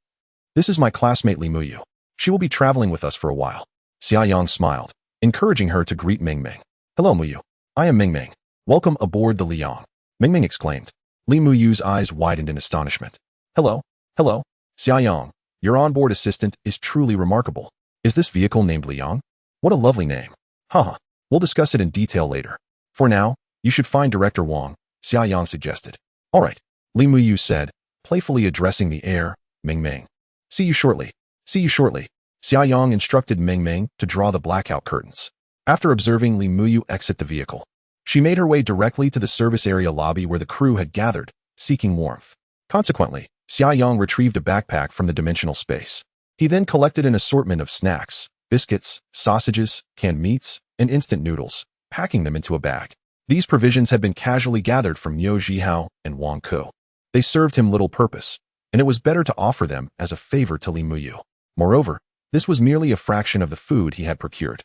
S1: This is my classmate Li Muyu. She will be traveling with us for a while." Xia Yang smiled, encouraging her to greet Meng Meng. "Hello, Muyu. I am Meng Meng. Welcome aboard the Liang," Meng Meng exclaimed. Li Muyu's eyes widened in astonishment. Hello. Xia Yang, your onboard assistant is truly remarkable. Is this vehicle named Liang? What a lovely name. Haha, we'll discuss it in detail later. For now, you should find Director Wang," Xia Yang suggested. "All right," Li Muyu said, playfully addressing the heir, Meng Meng. See you shortly. Xia Yang instructed Meng Meng to draw the blackout curtains. After observing Li Muyu exit the vehicle, she made her way directly to the service area lobby where the crew had gathered, seeking warmth. Consequently, Xia Yang retrieved a backpack from the dimensional space. He then collected an assortment of snacks, biscuits, sausages, canned meats, and instant noodles, packing them into a bag. These provisions had been casually gathered from Miu Zhihao and Wang Ku. They served him little purpose, and it was better to offer them as a favor to Li Muyu. Moreover, this was merely a fraction of the food he had procured.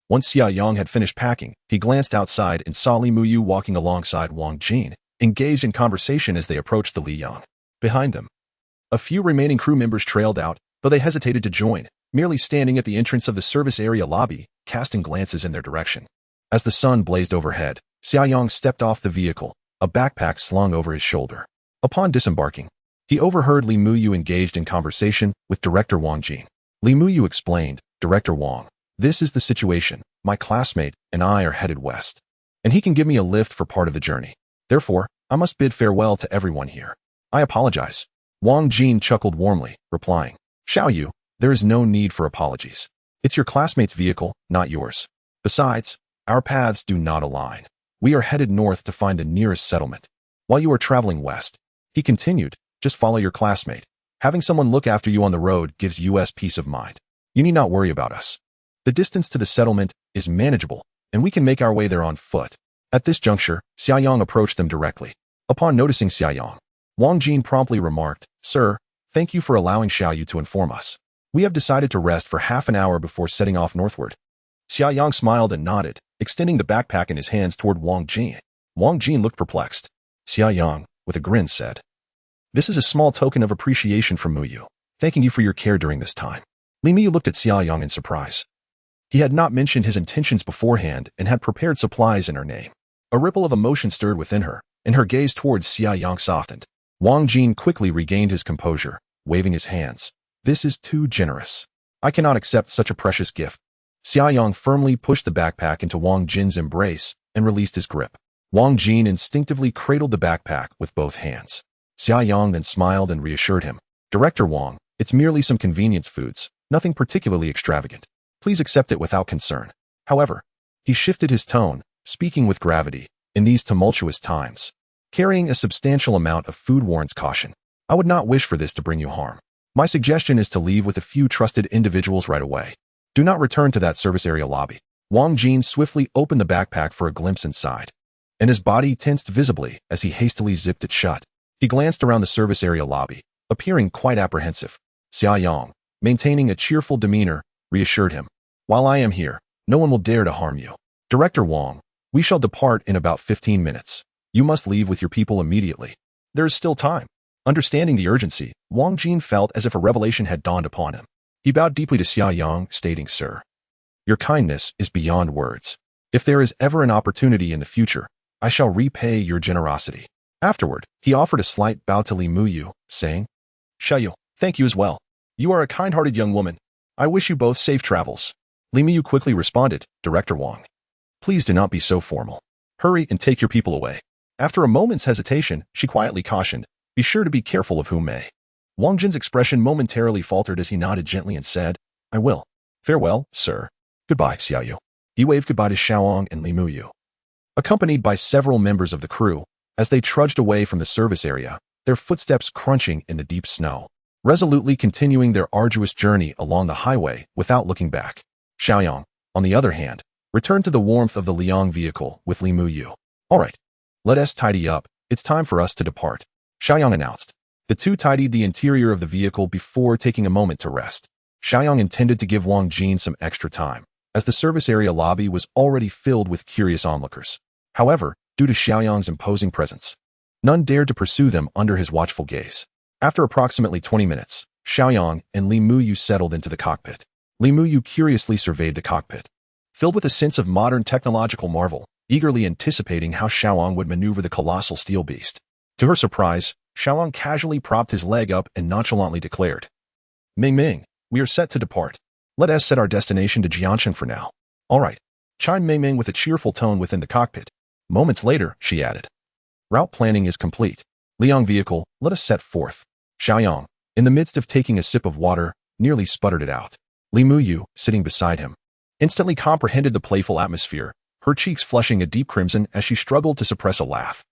S1: Once Xia Yang had finished packing, he glanced outside and saw Li Muyu walking alongside Wang Jin, engaged in conversation as they approached the Liyang. Behind them, a few remaining crew members trailed out, though they hesitated to join, merely standing at the entrance of the service area lobby, casting glances in their direction. As the sun blazed overhead, Xia Yang stepped off the vehicle, a backpack slung over his shoulder. Upon disembarking, he overheard Li Muyu engaged in conversation with Director Wang Jin. Li Muyu explained, "Director Wang, this is the situation. My classmate and I are headed west, and he can give me a lift for part of the journey. Therefore, I must bid farewell to everyone here. I apologize." Wang Jin chuckled warmly, replying, "Xiaoyu, there is no need for apologies. It's your classmate's vehicle, not yours. Besides, our paths do not align. We are headed north to find the nearest settlement, while you are traveling west." He continued, "Just follow your classmate. Having someone look after you on the road gives us peace of mind. You need not worry about us. The distance to the settlement is manageable, and we can make our way there on foot." At this juncture, Xia Yang approached them directly. Upon noticing Xia Yang, Wang Jin promptly remarked, "Sir, thank you for allowing Xiaoyu to inform us. We have decided to rest for half an hour before setting off northward." Xia Yang smiled and nodded, extending the backpack in his hands toward Wang Jin. Wang Jin looked perplexed. Xia Yang, with a grin, said, "This is a small token of appreciation from Muyu, thanking you for your care during this time." Li Muyu looked at Xia Yang in surprise. He had not mentioned his intentions beforehand and had prepared supplies in her name. A ripple of emotion stirred within her, and her gaze towards Xia Yang softened. Wang Jin quickly regained his composure, waving his hands. "This is too generous. I cannot accept such a precious gift." Xia Yang firmly pushed the backpack into Wang Jin's embrace and released his grip. Wang Jin instinctively cradled the backpack with both hands. Xia Yang then smiled and reassured him. "Director Wang, it's merely some convenience foods, nothing particularly extravagant. Please accept it without concern." However, he shifted his tone, speaking with gravity. "In these tumultuous times, carrying a substantial amount of food warrants caution. I would not wish for this to bring you harm. My suggestion is to leave with a few trusted individuals right away. Do not return to that service area lobby." Wang Jin swiftly opened the backpack for a glimpse inside, and his body tensed visibly as he hastily zipped it shut. He glanced around the service area lobby, appearing quite apprehensive. Xia Yang, maintaining a cheerful demeanor, reassured him. "While I am here, no one will dare to harm you. Director Wang, we shall depart in about 15 minutes. You must leave with your people immediately. There is still time." Understanding the urgency, Wang Jin felt as if a revelation had dawned upon him. He bowed deeply to Xia Yang, stating, "Sir, your kindness is beyond words. If there is ever an opportunity in the future, I shall repay your generosity." Afterward, he offered a slight bow to Li Muyu, saying, "Xiaoyu, thank you as well. You are a kind-hearted young woman. I wish you both safe travels." Li Muyu quickly responded, "Director Wang, please do not be so formal. Hurry and take your people away." After a moment's hesitation, she quietly cautioned, "Be sure to be careful of whom may." Wang Jin's expression momentarily faltered as he nodded gently and said, "I will. Farewell, sir. Goodbye, Xiaoyu." He waved goodbye to Xiaoyang and Li Muyu. Accompanied by several members of the crew, as they trudged away from the service area, their footsteps crunching in the deep snow, resolutely continuing their arduous journey along the highway without looking back. Xiaoyang, on the other hand, returned to the warmth of the Liang vehicle with Li Muyu. "All right, let us tidy up. It's time for us to depart," Xiaoyang announced. The two tidied the interior of the vehicle before taking a moment to rest. Xiaoyang intended to give Wang Jin some extra time, as the service area lobby was already filled with curious onlookers. However, due to Xiaoyang's imposing presence, none dared to pursue them under his watchful gaze. After approximately 20 minutes, Xiaoyang and Li Muyu settled into the cockpit. Li Muyu curiously surveyed the cockpit, filled with a sense of modern technological marvel, eagerly anticipating how Xiaoyang would maneuver the colossal steel beast. To her surprise, Xiaoyang casually propped his leg up and nonchalantly declared, "Ming Ming, we are set to depart. Let us set our destination to Jianshan for now." "All right," chimed Ming Ming with a cheerful tone within the cockpit. Moments later, she added, "Route planning is complete. Liang vehicle, let us set forth." Xiaoyang, in the midst of taking a sip of water, nearly sputtered it out. Li Muyu, sitting beside him, instantly comprehended the playful atmosphere, her cheeks flushing a deep crimson as she struggled to suppress a laugh.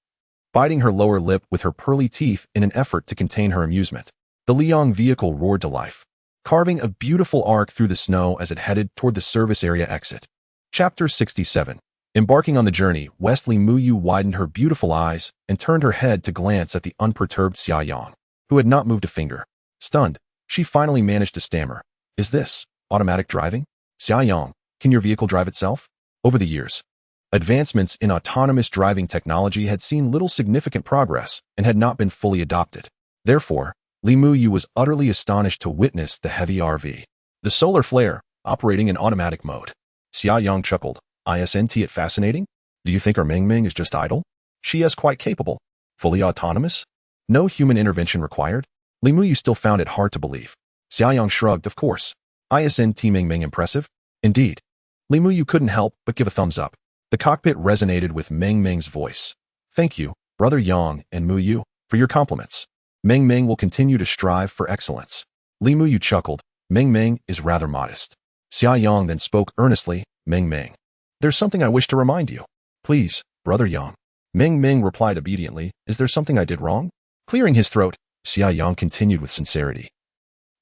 S1: biting her lower lip with her pearly teeth in an effort to contain her amusement. The Liang vehicle roared to life, carving a beautiful arc through the snow as it headed toward the service area exit. Chapter 67. Embarking on the journey, Wesley Muyu widened her beautiful eyes and turned her head to glance at the unperturbed Xia Yang, who had not moved a finger. Stunned, she finally managed to stammer, "Is this automatic driving? Xia Yang, can your vehicle drive itself?" Over the years, advancements in autonomous driving technology had seen little significant progress and had not been fully adopted. Therefore, Li Muyu was utterly astonished to witness the heavy RV, the solar flare, operating in automatic mode. Xia Yang chuckled. "Isn't it fascinating? Do you think our Ming Ming is just idle? She is quite capable. Fully autonomous? No human intervention required?" Li Muyu still found it hard to believe. Xia Yang shrugged. "Of course. Isn't Ming Ming impressive?" "Indeed." Li Muyu couldn't help but give a thumbs up. The cockpit resonated with Ming Ming's voice. "Thank you, Brother Yang and Muyu, for your compliments. Ming Ming will continue to strive for excellence." Li Muyu chuckled. "Ming Ming is rather modest." Xia Yang then spoke earnestly. "Ming Ming, there's something I wish to remind you." "Please, Brother Yang." Ming Ming replied obediently. "Is there something I did wrong?" Clearing his throat, Xia Yang continued with sincerity.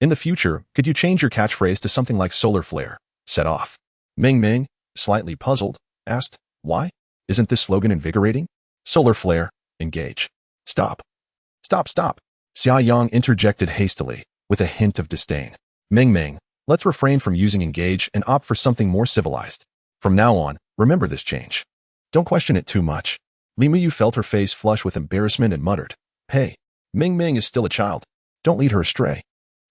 S1: "In the future, could you change your catchphrase to something like solar flare, set off?" Ming Ming, slightly puzzled, asked, "Why? Isn't this slogan invigorating? Solar flare, engage. Stop. Stop, stop." Xia Yang interjected hastily, with a hint of disdain. "Ming Ming, let's refrain from using engage and opt for something more civilized. From now on, remember this change. Don't question it too much." Li Muyu felt her face flush with embarrassment and muttered, "Hey, Ming Ming is still a child. Don't lead her astray.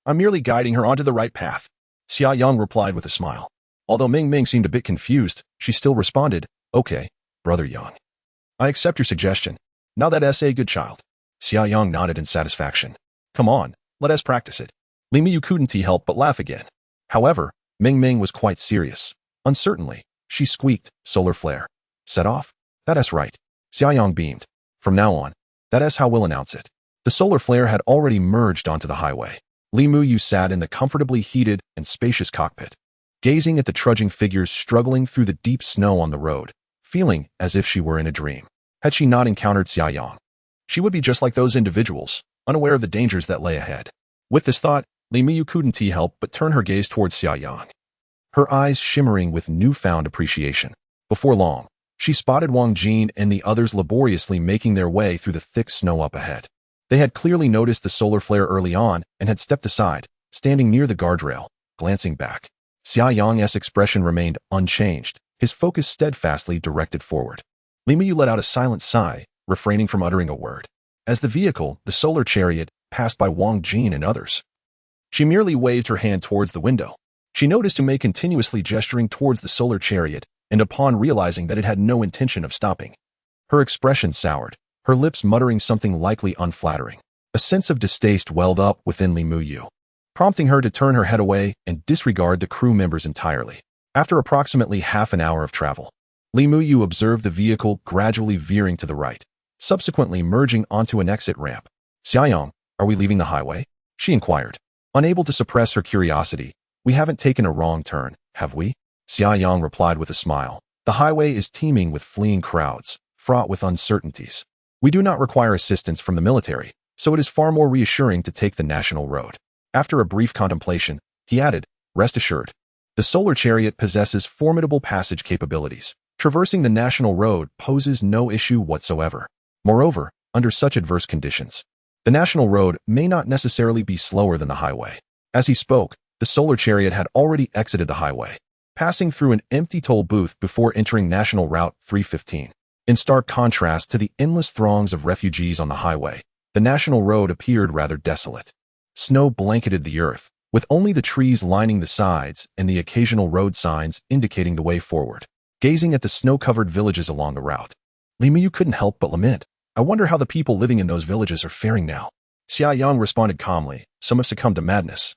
S1: I'm merely guiding her onto the right path." Xia Yang replied with a smile. Although Ming Ming seemed a bit confused, she still responded, "Okay, Brother Yang. I accept your suggestion. Now that's a good child." Xia Yang nodded in satisfaction. "Come on, let us practice it." Li Muyu couldn't help but laugh again. However, Ming Ming was quite serious. Uncertainly, she squeaked, "Solar flare. Set off?" "That's right." Xia Yang beamed. "From now on, that is how we'll announce it." The solar flare had already merged onto the highway. Li Muyu sat in the comfortably heated and spacious cockpit, gazing at the trudging figures struggling through the deep snow on the road, feeling as if she were in a dream. Had she not encountered Xia Yang, she would be just like those individuals, unaware of the dangers that lay ahead. With this thought, Li Muyu couldn't help but turn her gaze towards Xia Yang, her eyes shimmering with newfound appreciation. Before long, she spotted Wang Jin and the others laboriously making their way through the thick snow up ahead. They had clearly noticed the solar flare early on and had stepped aside, standing near the guardrail, glancing back. Xia Yang's expression remained unchanged, his focus steadfastly directed forward. Li Muyu let out a silent sigh, refraining from uttering a word. As the vehicle, the solar chariot, passed by Wang Jin and others, she merely waved her hand towards the window. She noticed May continuously gesturing towards the solar chariot, and upon realizing that it had no intention of stopping, her expression soured, her lips muttering something likely unflattering. A sense of distaste welled up within Li Muyu, prompting her to turn her head away and disregard the crew members entirely. After approximately half an hour of travel, Li Muyu observed the vehicle gradually veering to the right, subsequently merging onto an exit ramp. "Xia Yang, are we leaving the highway?" she inquired. Unable to suppress her curiosity, "We haven't taken a wrong turn, have we?" Xia Yang replied with a smile. "The highway is teeming with fleeing crowds, fraught with uncertainties. We do not require assistance from the military, so it is far more reassuring to take the national road." After a brief contemplation, he added, "Rest assured, the solar chariot possesses formidable passage capabilities. Traversing the national road poses no issue whatsoever. Moreover, under such adverse conditions, the national road may not necessarily be slower than the highway." As he spoke, the solar chariot had already exited the highway, passing through an empty toll booth before entering National Route 315. In stark contrast to the endless throngs of refugees on the highway, the national road appeared rather desolate. Snow blanketed the earth, with only the trees lining the sides and the occasional road signs indicating the way forward. Gazing at the snow-covered villages along the route, Li Muyu couldn't help but lament. "I wonder how the people living in those villages are faring now." Xia Yang responded calmly. "Some have succumbed to madness.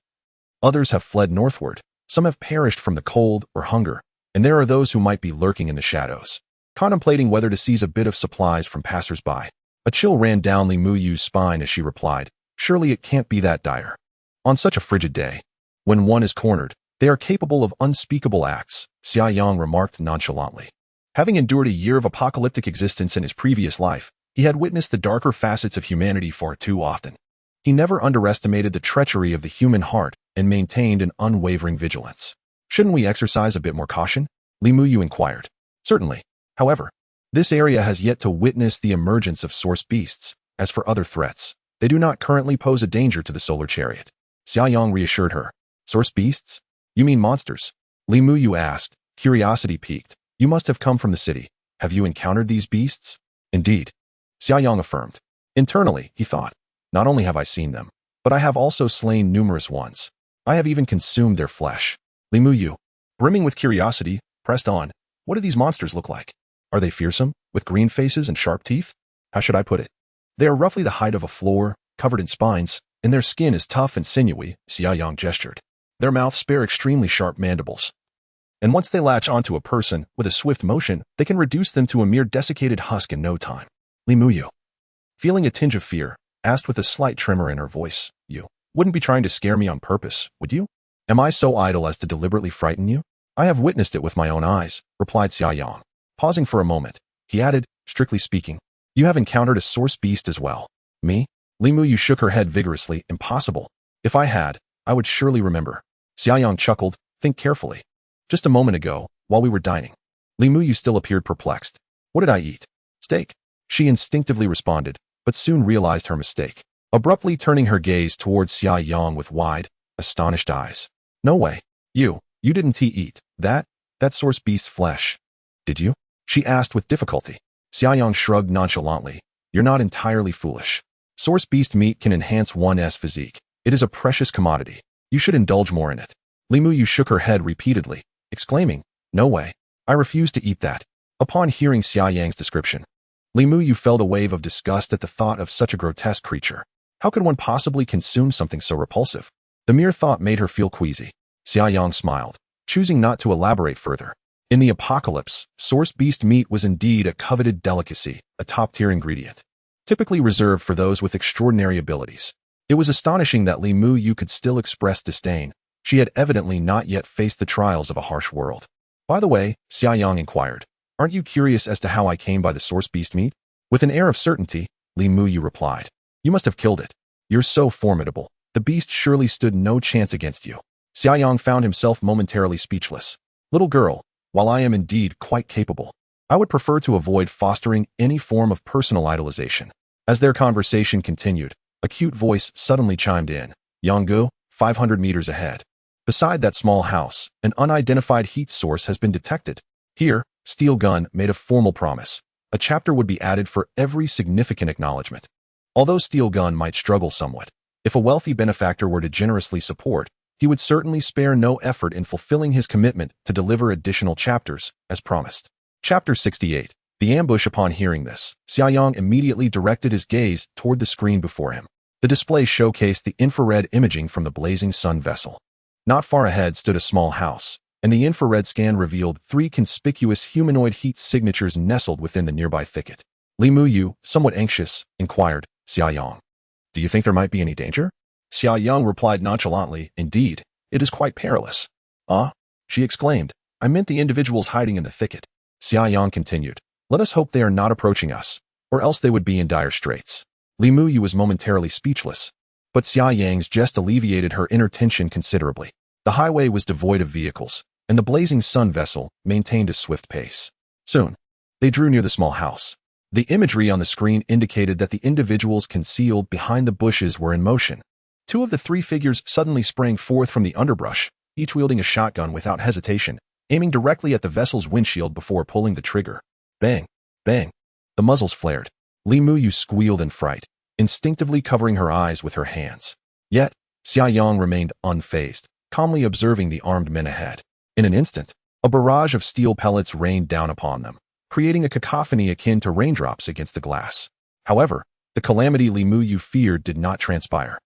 S1: Others have fled northward. Some have perished from the cold or hunger, and there are those who might be lurking in the shadows, contemplating whether to seize a bit of supplies from passers-by." A chill ran down Li Muyu's spine as she replied, "Surely it can't be that dire. On such a frigid day, when one is cornered, they are capable of unspeakable acts," Xia Yang remarked nonchalantly. Having endured a year of apocalyptic existence in his previous life, He had witnessed the darker facets of humanity far too often. He never underestimated the treachery of the human heart and maintained an unwavering vigilance. Shouldn't we exercise a bit more caution? Li Muyu inquired. Certainly. However, this area has yet to witness the emergence of source beasts. As for other threats, they do not currently pose a danger to the solar chariot. Xia Yang reassured her. Source beasts? You mean monsters? Li Muyu asked, curiosity piqued. You must have come from the city. Have you encountered these beasts? Indeed. Xia Yang affirmed. Internally, he thought, not only have I seen them, but I have also slain numerous ones. I have even consumed their flesh. Li Muyu, brimming with curiosity, pressed on. What do these monsters look like? Are they fearsome, with green faces and sharp teeth? How should I put it? They are roughly the height of a floor, covered in spines, and their skin is tough and sinewy, Xia Yang gestured. Their mouths bear extremely sharp mandibles. And once they latch onto a person with a swift motion, they can reduce them to a mere desiccated husk in no time. Li Muyu, feeling a tinge of fear, asked with a slight tremor in her voice, You wouldn't be trying to scare me on purpose, would you? Am I so idle as to deliberately frighten you? I have witnessed it with my own eyes, replied Xia Yang. Pausing for a moment, he added, strictly speaking, you have encountered a source beast as well. Me? Li Muyu shook her head vigorously. Impossible. If I had, I would surely remember. Xia Yang chuckled. Think carefully. Just a moment ago, while we were dining, Li Muyu still appeared perplexed. What did I eat? Steak. She instinctively responded, but soon realized her mistake, abruptly turning her gaze towards Xia Yang with wide, astonished eyes. No way. You didn't eat that source beast's flesh, did you? She asked with difficulty. Xia Yang shrugged nonchalantly. You're not entirely foolish. Source beast meat can enhance one's physique. It is a precious commodity. You should indulge more in it. Li Muyu shook her head repeatedly, exclaiming, No way. I refuse to eat that. Upon hearing Xia Yang's description, Li Muyu felt a wave of disgust at the thought of such a grotesque creature. How could one possibly consume something so repulsive? The mere thought made her feel queasy. Xia Yang smiled, choosing not to elaborate further. In the apocalypse, source beast meat was indeed a coveted delicacy, a top-tier ingredient, typically reserved for those with extraordinary abilities. It was astonishing that Li Muyu could still express disdain. She had evidently not yet faced the trials of a harsh world. By the way, Xia Yang inquired, aren't you curious as to how I came by the source beast meat? With an air of certainty, Li Muyu replied, You must have killed it. You're so formidable. The beast surely stood no chance against you. Xia Yang found himself momentarily speechless. Little girl, while I am indeed quite capable, I would prefer to avoid fostering any form of personal idolization. As their conversation continued, a cute voice suddenly chimed in. Yanggu, 500 meters ahead. Beside that small house, an unidentified heat source has been detected. Here, Steel Gun made a formal promise. A chapter would be added for every significant acknowledgement. Although Steel Gun might struggle somewhat, if a wealthy benefactor were to generously support, he would certainly spare no effort in fulfilling his commitment to deliver additional chapters, as promised. Chapter 68. The ambush. Upon hearing this, Xia Yang immediately directed his gaze toward the screen before him. The display showcased the infrared imaging from the blazing sun vessel. Not far ahead stood a small house, and the infrared scan revealed 3 conspicuous humanoid heat signatures nestled within the nearby thicket. Li Muyu, somewhat anxious, inquired, Xia Yang, do you think there might be any danger? Xia Yang replied nonchalantly, Indeed, it is quite perilous. Ah? She exclaimed, I meant the individuals hiding in the thicket. Xia Yang continued, Let us hope they are not approaching us, or else they would be in dire straits. Li Muyu was momentarily speechless, but Xia Yang's jest alleviated her inner tension considerably. The highway was devoid of vehicles, and the blazing sun vessel maintained a swift pace. Soon, they drew near the small house. The imagery on the screen indicated that the individuals concealed behind the bushes were in motion. 2 of the 3 figures suddenly sprang forth from the underbrush, each wielding a shotgun without hesitation, aiming directly at the vessel's windshield before pulling the trigger. Bang! Bang! The muzzles flared. Li Muyu squealed in fright, instinctively covering her eyes with her hands. Yet, Xia Yang remained unfazed, calmly observing the armed men ahead. In an instant, a barrage of steel pellets rained down upon them, creating a cacophony akin to raindrops against the glass. However, the calamity Li Muyu feared did not transpire.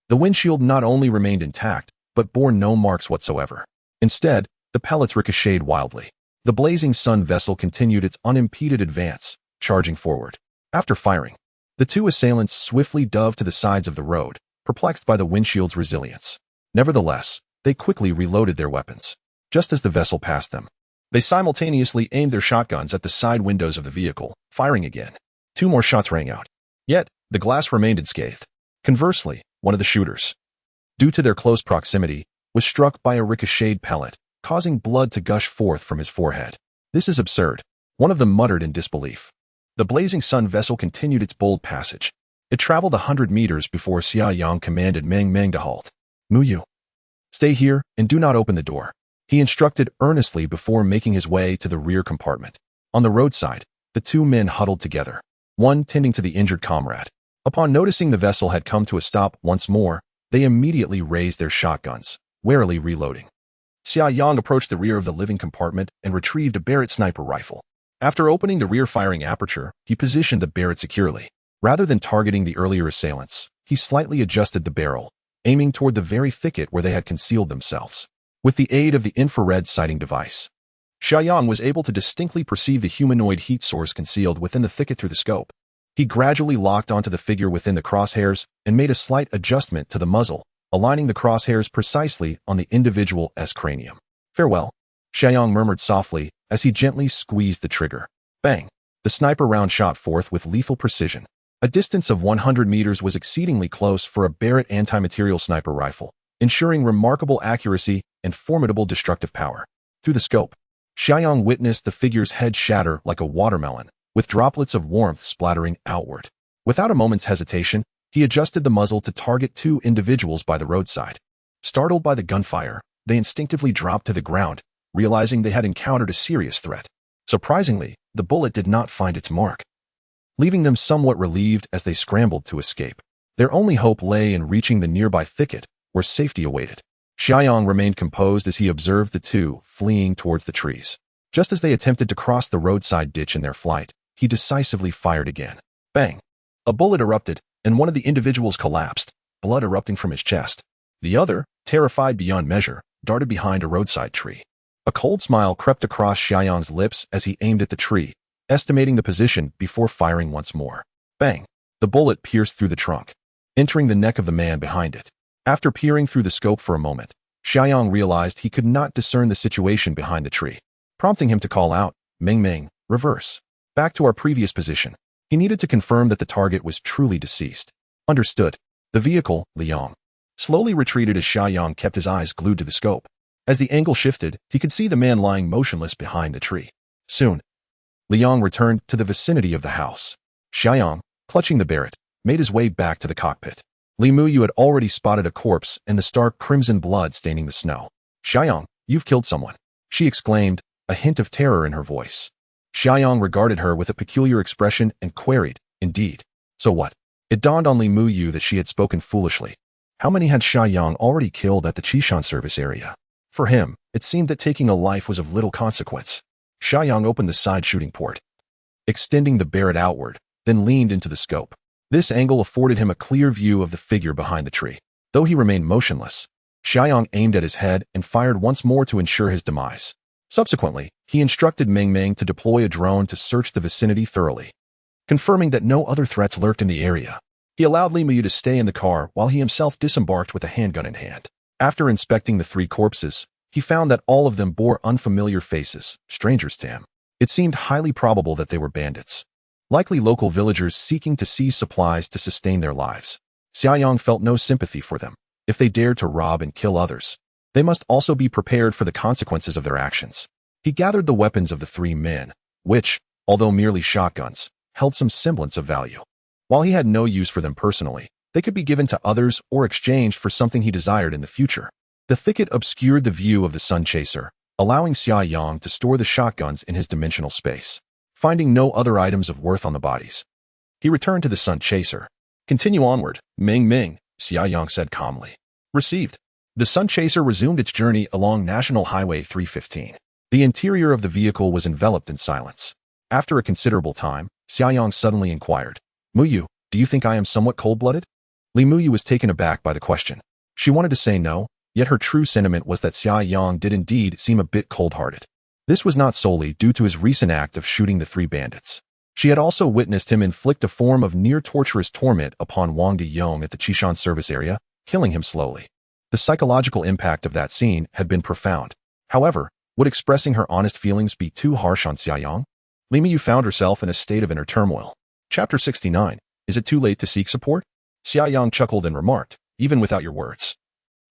S1: The windshield not only remained intact, but bore no marks whatsoever. Instead, the pellets ricocheted wildly. The blazing sun vessel continued its unimpeded advance, charging forward. After firing, the 2 assailants swiftly dove to the sides of the road, perplexed by the windshield's resilience. Nevertheless, they quickly reloaded their weapons. Just as the vessel passed them, they simultaneously aimed their shotguns at the side windows of the vehicle, firing again. 2 more shots rang out. Yet, the glass remained unscathed. Conversely, one of the shooters, due to their close proximity, was struck by a ricocheted pellet, causing blood to gush forth from his forehead. This is absurd, one of them muttered in disbelief. The blazing sun vessel continued its bold passage. It traveled 100 meters before Xia Yang commanded Meng Meng to halt. Muyu, stay here and do not open the door, he instructed earnestly before making his way to the rear compartment. On the roadside, the 2 men huddled together, one tending to the injured comrade. Upon noticing the vessel had come to a stop once more, they immediately raised their shotguns, warily reloading. Xia Yang approached the rear of the living compartment and retrieved a Barrett sniper rifle. After opening the rear firing aperture, he positioned the Barrett securely. Rather than targeting the earlier assailants, he slightly adjusted the barrel, aiming toward the very thicket where they had concealed themselves. With the aid of the infrared sighting device, Xia Yang was able to distinctly perceive the humanoid heat source concealed within the thicket through the scope. He gradually locked onto the figure within the crosshairs and made a slight adjustment to the muzzle, aligning the crosshairs precisely on the individual's cranium. Farewell, Xia Yang murmured softly as he gently squeezed the trigger. Bang! The sniper round shot forth with lethal precision. A distance of 100 meters was exceedingly close for a Barrett anti-material sniper rifle, ensuring remarkable accuracy and formidable destructive power. Through the scope, Xia Yang witnessed the figure's head shatter like a watermelon, with droplets of warmth splattering outward. Without a moment's hesitation, he adjusted the muzzle to target 2 individuals by the roadside. Startled by the gunfire, they instinctively dropped to the ground, realizing they had encountered a serious threat. Surprisingly, the bullet did not find its mark, leaving them somewhat relieved as they scrambled to escape. Their only hope lay in reaching the nearby thicket, where safety awaited. Xia Yang remained composed as he observed the 2 fleeing towards the trees. Just as they attempted to cross the roadside ditch in their flight, he decisively fired again. Bang! A bullet erupted, and one of the individuals collapsed, blood erupting from his chest. The other, terrified beyond measure, darted behind a roadside tree. A cold smile crept across Xia Yang's lips as he aimed at the tree, estimating the position before firing once more. Bang! The bullet pierced through the trunk, entering the neck of the man behind it. After peering through the scope for a moment, Xia Yang realized he could not discern the situation behind the tree, prompting him to call out, Meng Meng, reverse. Back to our previous position. He needed to confirm that the target was truly deceased. Understood. The vehicle, Liang, slowly retreated as Xia Yang kept his eyes glued to the scope. As the angle shifted, he could see the man lying motionless behind the tree. Soon, Liang returned to the vicinity of the house. Xia Yang, clutching the Barrett, made his way back to the cockpit. Li Muyu had already spotted a corpse and the stark crimson blood staining the snow. Xia Yang, you've killed someone, she exclaimed, a hint of terror in her voice. Xia Yang regarded her with a peculiar expression and queried, indeed. So what? It dawned on Li Muyu that she had spoken foolishly. How many had Xia Yang already killed at the Qishan service area? For him, it seemed that taking a life was of little consequence. Xia Yang opened the side shooting port, extending the Barrett outward, then leaned into the scope. This angle afforded him a clear view of the figure behind the tree. Though he remained motionless, Xia Yang aimed at his head and fired once more to ensure his demise. Subsequently, he instructed Meng Meng to deploy a drone to search the vicinity thoroughly. Confirming that no other threats lurked in the area, he allowed Li Muyu to stay in the car while he himself disembarked with a handgun in hand. After inspecting the 3 corpses, he found that all of them bore unfamiliar faces, strangers to him. It seemed highly probable that they were bandits, likely local villagers seeking to seize supplies to sustain their lives. Xia Yang felt no sympathy for them. If they dared to rob and kill others, they must also be prepared for the consequences of their actions. He gathered the weapons of the 3 men, which, although merely shotguns, held some semblance of value. While he had no use for them personally, they could be given to others or exchanged for something he desired in the future. The thicket obscured the view of the sun chaser, allowing Xia Yang to store the shotguns in his dimensional space. Finding no other items of worth on the bodies, he returned to the sun chaser. Continue onward, Meng Meng, Xia Yang said calmly. Received. The sun chaser resumed its journey along National Highway 315. The interior of the vehicle was enveloped in silence. After a considerable time, Xia Yang suddenly inquired, Muyu, do you think I am somewhat cold-blooded? Li Muyu was taken aback by the question. She wanted to say no, yet her true sentiment was that Xia Yang did indeed seem a bit cold-hearted. This was not solely due to his recent act of shooting the 3 bandits. She had also witnessed him inflict a form of near-torturous torment upon Wang De Yong at the Qishan service area, killing him slowly. The psychological impact of that scene had been profound. However, would expressing her honest feelings be too harsh on Xia Yang? Li Muyu found herself in a state of inner turmoil. Chapter 69. Is it too late to seek support? Xia Yang chuckled and remarked, even without your words.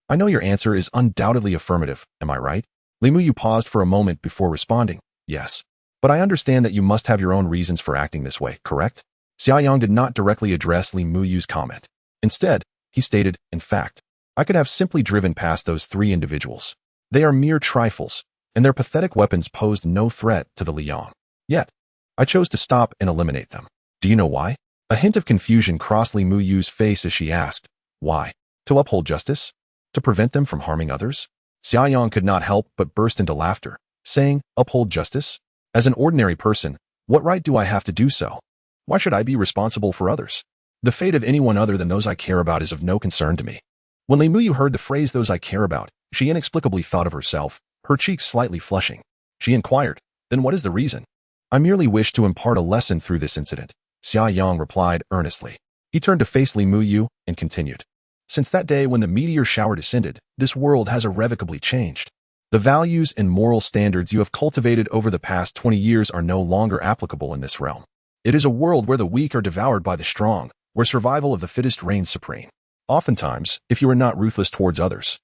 S1: I know your answer is undoubtedly affirmative, am I right? Li Muyu paused for a moment before responding, yes. But I understand that you must have your own reasons for acting this way, correct? Xia Yang did not directly address Li Muyu's comment. Instead, he stated, in fact, I could have simply driven past those three individuals. They are mere trifles, and their pathetic weapons posed no threat to the Liang. Yet, I chose to stop and eliminate them. Do you know why? A hint of confusion crossed Li Muyu's face as she asked, why? To uphold justice? To prevent them from harming others? Xia Yang could not help but burst into laughter, saying, uphold justice? As an ordinary person, what right do I have to do so? Why should I be responsible for others? The fate of anyone other than those I care about is of no concern to me. When Li Muyu heard the phrase those I care about, she inexplicably thought of herself, her cheeks slightly flushing. She inquired, then what is the reason? I merely wish to impart a lesson through this incident, Xia Yang replied earnestly. He turned to face Li Muyu and continued. Since that day when the meteor shower descended, this world has irrevocably changed. The values and moral standards you have cultivated over the past 20 years are no longer applicable in this realm. It is a world where the weak are devoured by the strong, where survival of the fittest reigns supreme. Oftentimes, if you are not ruthless towards others,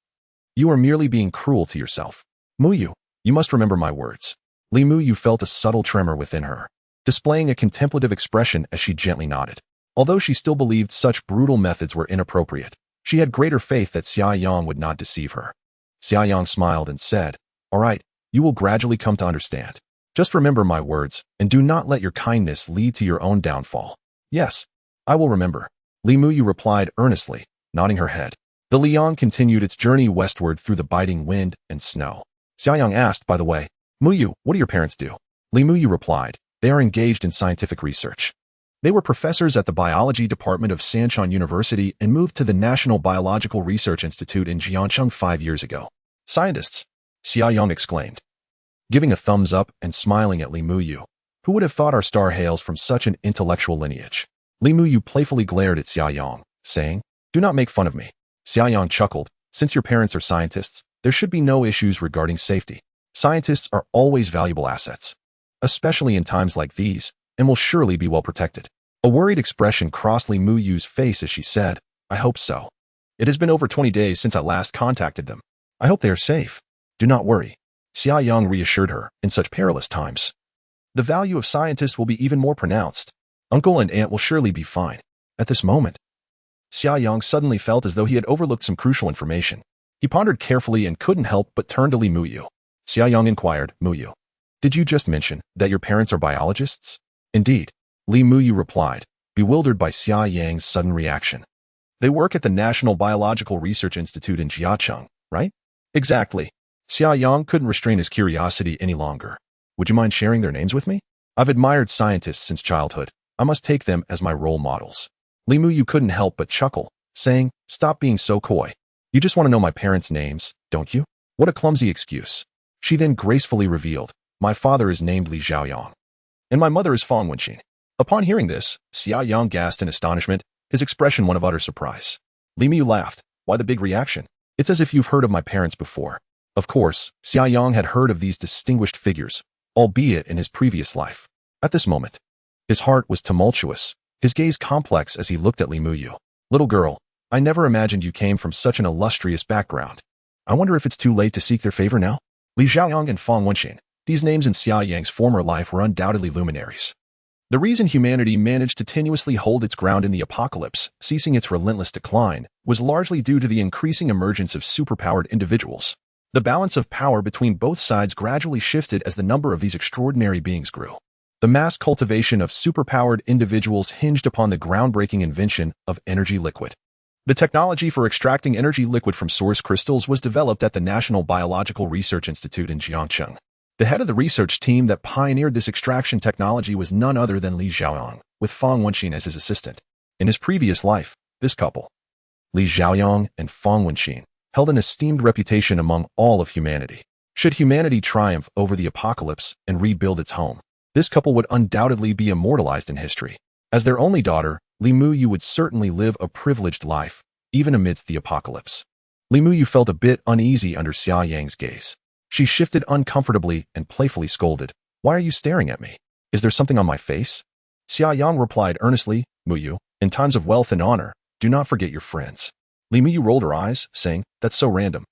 S1: you are merely being cruel to yourself. Muyu, you must remember my words. Li Muyu felt a subtle tremor within her, displaying a contemplative expression as she gently nodded. Although she still believed such brutal methods were inappropriate, she had greater faith that Xia Yang would not deceive her. Xia Yang smiled and said, all right, you will gradually come to understand. Just remember my words, and do not let your kindness lead to your own downfall. Yes, I will remember. Li Muyu replied earnestly, nodding her head. The Liang continued its journey westward through the biting wind and snow. Xia Yang asked, by the way, Muyu, what do your parents do? Li Muyu replied, they are engaged in scientific research. They were professors at the biology department of Sanchon University and moved to the National Biological Research Institute in Jiangcheng 5 years ago. Scientists, Xia Yang exclaimed, giving a thumbs up and smiling at Li Muyu. Who would have thought our star hails from such an intellectual lineage? Li Muyu playfully glared at Xia Yang, saying, do not make fun of me. Xia Yang chuckled, since your parents are scientists, there should be no issues regarding safety. Scientists are always valuable assets, especially in times like these, and will surely be well protected. A worried expression crossed Li Muyu's face as she said, I hope so. It has been over 20 days since I last contacted them. I hope they are safe. Do not worry. Xia Yang reassured her in such perilous times. The value of scientists will be even more pronounced. Uncle and aunt will surely be fine. At this moment, Xia Yang suddenly felt as though he had overlooked some crucial information. He pondered carefully and couldn't help but turn to Li Muyu. Xia Yang inquired, Muyu, did you just mention that your parents are biologists? Indeed, Li Muyu replied, bewildered by Xia Yang's sudden reaction. They work at the National Biological Research Institute in Jiangcheng, right? Exactly. Xia Yang couldn't restrain his curiosity any longer. Would you mind sharing their names with me? I've admired scientists since childhood. I must take them as my role models. Li Muyu couldn't help but chuckle, saying, stop being so coy. You just want to know my parents' names, don't you? What a clumsy excuse. She then gracefully revealed, my father is named Li Xiaoyang, and my mother is Fang Wenqin. Upon hearing this, Xia Yang gasped in astonishment, his expression one of utter surprise. Li Muyu laughed. Why the big reaction? It's as if you've heard of my parents before. Of course, Xia Yang had heard of these distinguished figures, albeit in his previous life. At this moment, his heart was tumultuous, his gaze complex as he looked at Li Muyu. Little girl, I never imagined you came from such an illustrious background. I wonder if it's too late to seek their favor now? Li Xiaoyang and Fang Wenqin, these names in Xia Yang's former life were undoubtedly luminaries. The reason humanity managed to tenuously hold its ground in the apocalypse, ceasing its relentless decline, was largely due to the increasing emergence of superpowered individuals. The balance of power between both sides gradually shifted as the number of these extraordinary beings grew. The mass cultivation of superpowered individuals hinged upon the groundbreaking invention of energy liquid. The technology for extracting energy liquid from source crystals was developed at the National Biological Research Institute in Jiangcheng. The head of the research team that pioneered this extraction technology was none other than Li Xiaoyang, with Fang Wenqin as his assistant. In his previous life, this couple, Li Xiaoyang and Fang Wenqin, held an esteemed reputation among all of humanity. Should humanity triumph over the apocalypse and rebuild its home, this couple would undoubtedly be immortalized in history. As their only daughter, Li Muyu would certainly live a privileged life, even amidst the apocalypse. Li Muyu felt a bit uneasy under Xia Yang's gaze. She shifted uncomfortably and playfully scolded, Why are you staring at me? Is there something on my face? Xia Yang replied earnestly, Muyu, in times of wealth and honor, do not forget your friends. Li Muyu rolled her eyes, saying, that's so random.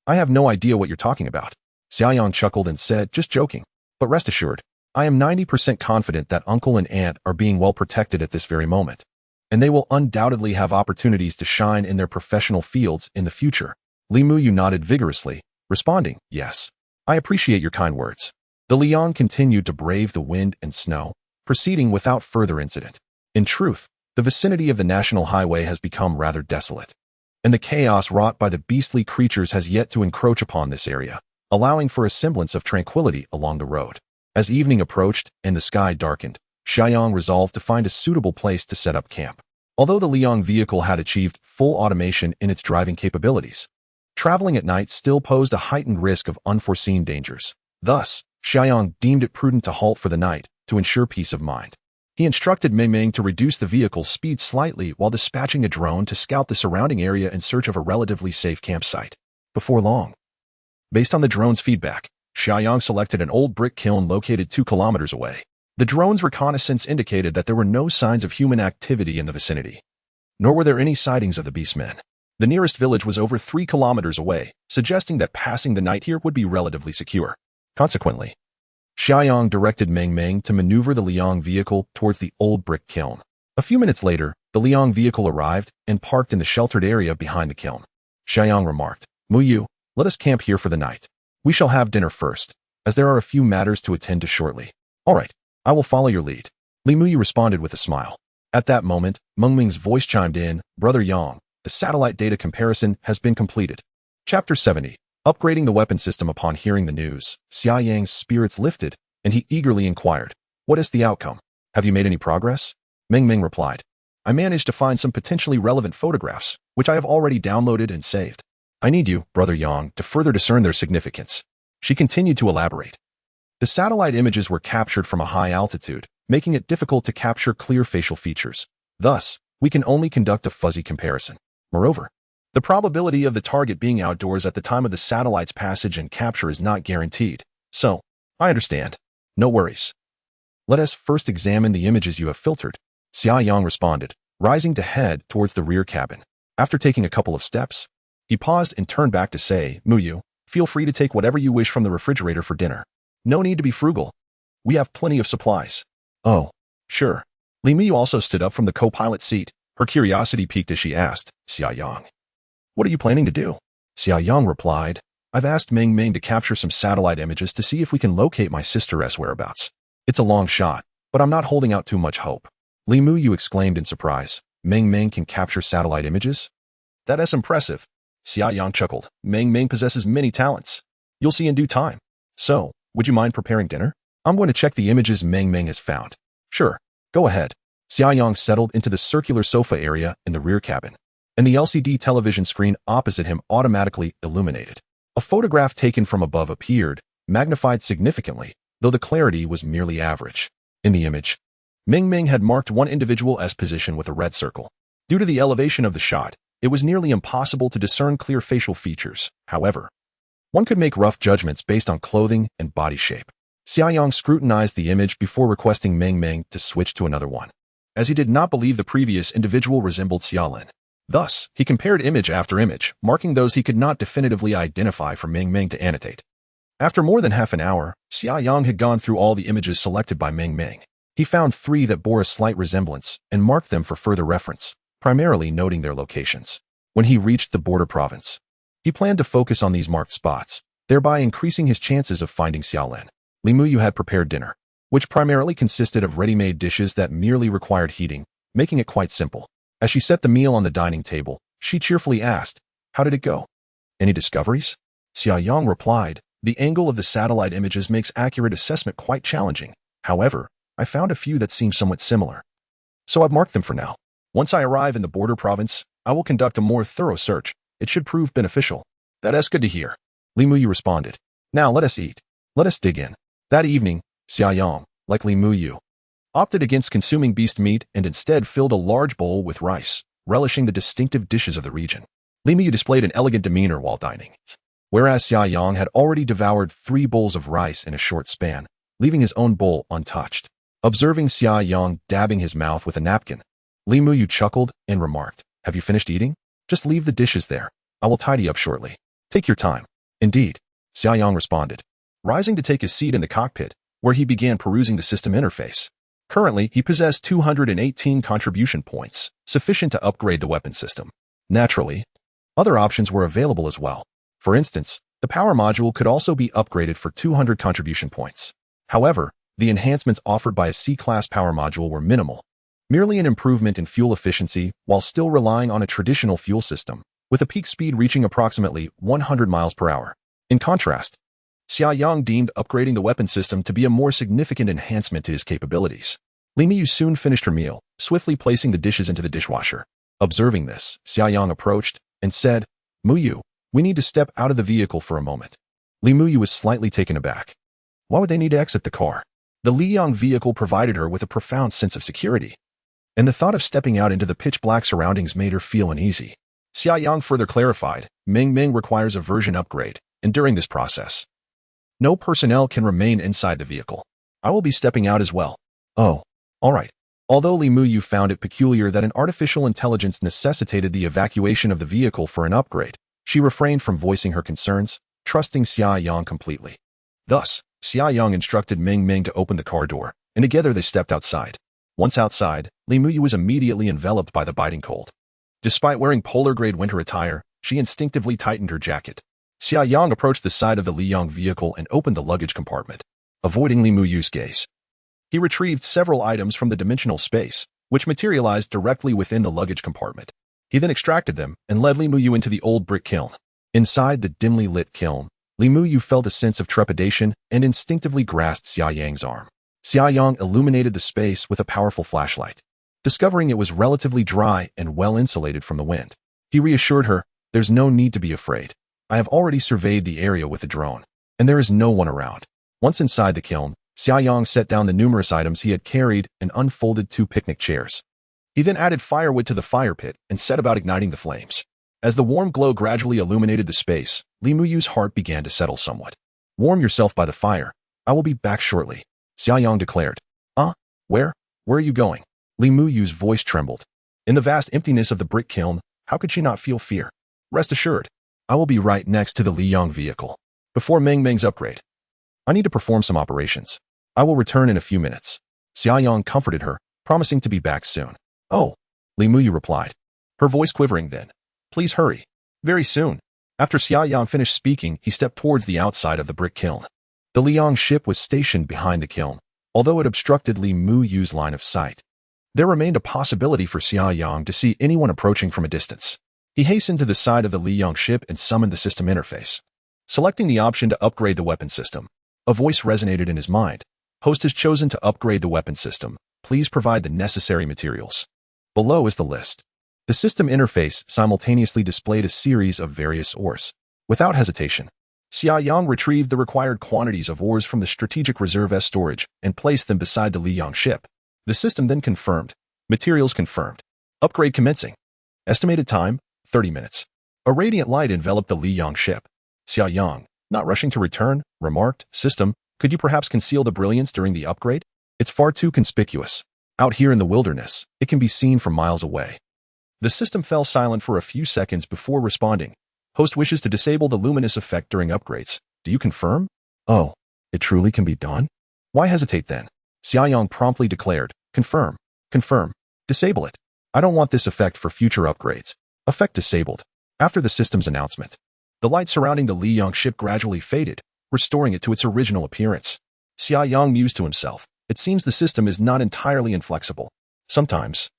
S1: I have no idea what you're talking about. Xia Yang chuckled and said, just joking. But rest assured, I am 90% confident that uncle and aunt are being well protected at this very moment, and they will undoubtedly have opportunities to shine in their professional fields in the future. Li Muyu nodded vigorously, responding, yes. I appreciate your kind words. The Liang continued to brave the wind and snow, proceeding without further incident. In truth, the vicinity of the national highway has become rather desolate, and the chaos wrought by the beastly creatures has yet to encroach upon this area, allowing for a semblance of tranquility along the road. As evening approached and the sky darkened, Xia Yang resolved to find a suitable place to set up camp. Although the Liang vehicle had achieved full automation in its driving capabilities, traveling at night still posed a heightened risk of unforeseen dangers. Thus, Xia Yang deemed it prudent to halt for the night to ensure peace of mind. He instructed Meng Meng to reduce the vehicle's speed slightly while dispatching a drone to scout the surrounding area in search of a relatively safe campsite. Before long, based on the drone's feedback, Xia Yang selected an old brick kiln located 2 kilometers away. The drone's reconnaissance indicated that there were no signs of human activity in the vicinity, nor were there any sightings of the beastmen. The nearest village was over 3 kilometers away, suggesting that passing the night here would be relatively secure. Consequently, Xia Yang directed Meng Meng to maneuver the Liang vehicle towards the old brick kiln. A few minutes later, the Liang vehicle arrived and parked in the sheltered area behind the kiln. Xia Yang remarked, Muyu, let us camp here for the night. We shall have dinner first, as there are a few matters to attend to shortly. All right, I will follow your lead. Li Muyu responded with a smile. At that moment, Meng Meng's voice chimed in, Brother Yang, the satellite data comparison has been completed. Chapter 70. Upgrading the weapon system. Upon hearing the news, Xia Yang's spirits lifted, and he eagerly inquired, what is the outcome? Have you made any progress? Meng Meng replied, I managed to find some potentially relevant photographs, which I have already downloaded and saved. I need you, Brother Yang, to further discern their significance. She continued to elaborate. The satellite images were captured from a high altitude, making it difficult to capture clear facial features. Thus, we can only conduct a fuzzy comparison. Moreover, the probability of the target being outdoors at the time of the satellite's passage and capture is not guaranteed. So, I understand. No worries. Let us first examine the images you have filtered, Xia Yang responded, rising to head towards the rear cabin. After taking a couple of steps, he paused and turned back to say, Muyu, feel free to take whatever you wish from the refrigerator for dinner. No need to be frugal. We have plenty of supplies. Oh, sure. Li Muyu also stood up from the co-pilot seat. Her curiosity piqued as she asked, Xia Yang, what are you planning to do? Xia Yang replied, I've asked Meng Meng to capture some satellite images to see if we can locate my sister's whereabouts. It's a long shot, but I'm not holding out too much hope. Li Muyu exclaimed in surprise, Meng Meng can capture satellite images? That is impressive. Xia Yang chuckled. Meng Meng possesses many talents. You'll see in due time. So, would you mind preparing dinner? I'm going to check the images Meng Meng has found. Sure, go ahead. Xia Yang settled into the circular sofa area in the rear cabin, and the LCD television screen opposite him automatically illuminated. A photograph taken from above appeared, magnified significantly, though the clarity was merely average. In the image, Meng Meng had marked one individual's position with a red circle. Due to the elevation of the shot, it was nearly impossible to discern clear facial features. However, one could make rough judgments based on clothing and body shape. Xia Yang scrutinized the image before requesting Meng Meng to switch to another one, as he did not believe the previous individual resembled Xiaolin. Thus, he compared image after image, marking those he could not definitively identify for Meng Meng to annotate. After more than half an hour, Xia Yang had gone through all the images selected by Meng Meng. He found 3 that bore a slight resemblance and marked them for further reference, primarily noting their locations. When he reached the border province, he planned to focus on these marked spots, thereby increasing his chances of finding Xiaolin. Li Muyu had prepared dinner, which primarily consisted of ready-made dishes that merely required heating, making it quite simple. As she set the meal on the dining table, she cheerfully asked, how did it go? Any discoveries? Xia Yang replied, the angle of the satellite images makes accurate assessment quite challenging. However, I found a few that seem somewhat similar. So I've marked them for now. Once I arrive in the border province, I will conduct a more thorough search. It should prove beneficial. That is good to hear. Li Muyu responded. Now let us eat. Let us dig in. That evening, Xia Yang, like Li Muyu, opted against consuming beast meat and instead filled a large bowl with rice, relishing the distinctive dishes of the region. Li Muyu displayed an elegant demeanor while dining, whereas Xia Yang had already devoured 3 bowls of rice in a short span, leaving his own bowl untouched. Observing Xia Yang dabbing his mouth with a napkin, Li Muyu chuckled and remarked, "Have you finished eating? Just leave the dishes there. I will tidy up shortly. Take your time." "Indeed," Xia Yang responded, rising to take his seat in the cockpit, where he began perusing the system interface. Currently, he possessed 218 contribution points, sufficient to upgrade the weapon system. Naturally, other options were available as well. For instance, the power module could also be upgraded for 200 contribution points. However, the enhancements offered by a C-class power module were minimal, merely an improvement in fuel efficiency while still relying on a traditional fuel system, with a peak speed reaching approximately 100 miles per hour. In contrast, Xia Yang deemed upgrading the weapon system to be a more significant enhancement to his capabilities. Li Muyu soon finished her meal, swiftly placing the dishes into the dishwasher. Observing this, Xia Yang approached and said, "Muyu, we need to step out of the vehicle for a moment." Li Muyu was slightly taken aback. Why would they need to exit the car? The Li Yang vehicle provided her with a profound sense of security, and the thought of stepping out into the pitch-black surroundings made her feel uneasy. Xia Yang further clarified, Ming Ming requires a version upgrade, and during this process, no personnel can remain inside the vehicle. I will be stepping out as well. Oh, all right. Although Li Muyu found it peculiar that an artificial intelligence necessitated the evacuation of the vehicle for an upgrade, she refrained from voicing her concerns, trusting Xia Yang completely. Thus, Xia Yang instructed Ming Ming to open the car door, and together they stepped outside. Once outside, Li Muyu was immediately enveloped by the biting cold. Despite wearing polar-grade winter attire, she instinctively tightened her jacket. Xia Yang approached the side of the Li Yang vehicle and opened the luggage compartment, avoiding Li Muyu's gaze. He retrieved several items from the dimensional space, which materialized directly within the luggage compartment. He then extracted them and led Li Muyu into the old brick kiln. Inside the dimly lit kiln, Li Muyu felt a sense of trepidation and instinctively grasped Xia Yang's arm. Xia Yang illuminated the space with a powerful flashlight. Discovering it was relatively dry and well insulated from the wind, he reassured her, "There's no need to be afraid. I have already surveyed the area with a drone, and there is no one around." Once inside the kiln, Xia Yang set down the numerous items he had carried and unfolded 2 picnic chairs. He then added firewood to the fire pit and set about igniting the flames. As the warm glow gradually illuminated the space, Li Muyu's heart began to settle somewhat. "Warm yourself by the fire. I will be back shortly," Xia Yang declared. Where are you going?" Li Muyu's voice trembled. In the vast emptiness of the brick kiln, how could she not feel fear? "Rest assured, I will be right next to the Li Yang vehicle. Before Ming Ming's upgrade, I need to perform some operations. I will return in a few minutes." Xia Yang comforted her, promising to be back soon. "Oh," Li Muyu replied, her voice quivering then. "Please hurry. Very soon." After Xia Yang finished speaking, he stepped towards the outside of the brick kiln. The Li Yang ship was stationed behind the kiln, although it obstructed Li Muyu's line of sight. There remained a possibility for Xia Yang to see anyone approaching from a distance. He hastened to the side of the Li Yang ship and summoned the system interface. Selecting the option to upgrade the weapon system, a voice resonated in his mind. "Host has chosen to upgrade the weapon system. Please provide the necessary materials." Below is the list. The system interface simultaneously displayed a series of various ores. Without hesitation, Xia Yang retrieved the required quantities of ores from the strategic reserve S storage and placed them beside the Li Yang ship. The system then confirmed. Materials confirmed. Upgrade commencing. Estimated time, 30 minutes. A radiant light enveloped the Li Yang ship. Xia Yang, not rushing to return, remarked, "System, could you perhaps conceal the brilliance during the upgrade? It's far too conspicuous. Out here in the wilderness, it can be seen from miles away." The system fell silent for a few seconds before responding. "Host wishes to disable the luminous effect during upgrades. Do you confirm?" "Oh, it truly can be done? Why hesitate then?" Xia Yang promptly declared, "Confirm. Confirm. Disable it. I don't want this effect for future upgrades." Effect disabled. After the system's announcement, the light surrounding the Li Yang ship gradually faded, restoring it to its original appearance. Xia Yang mused to himself, "It seems the system is not entirely inflexible. Sometimes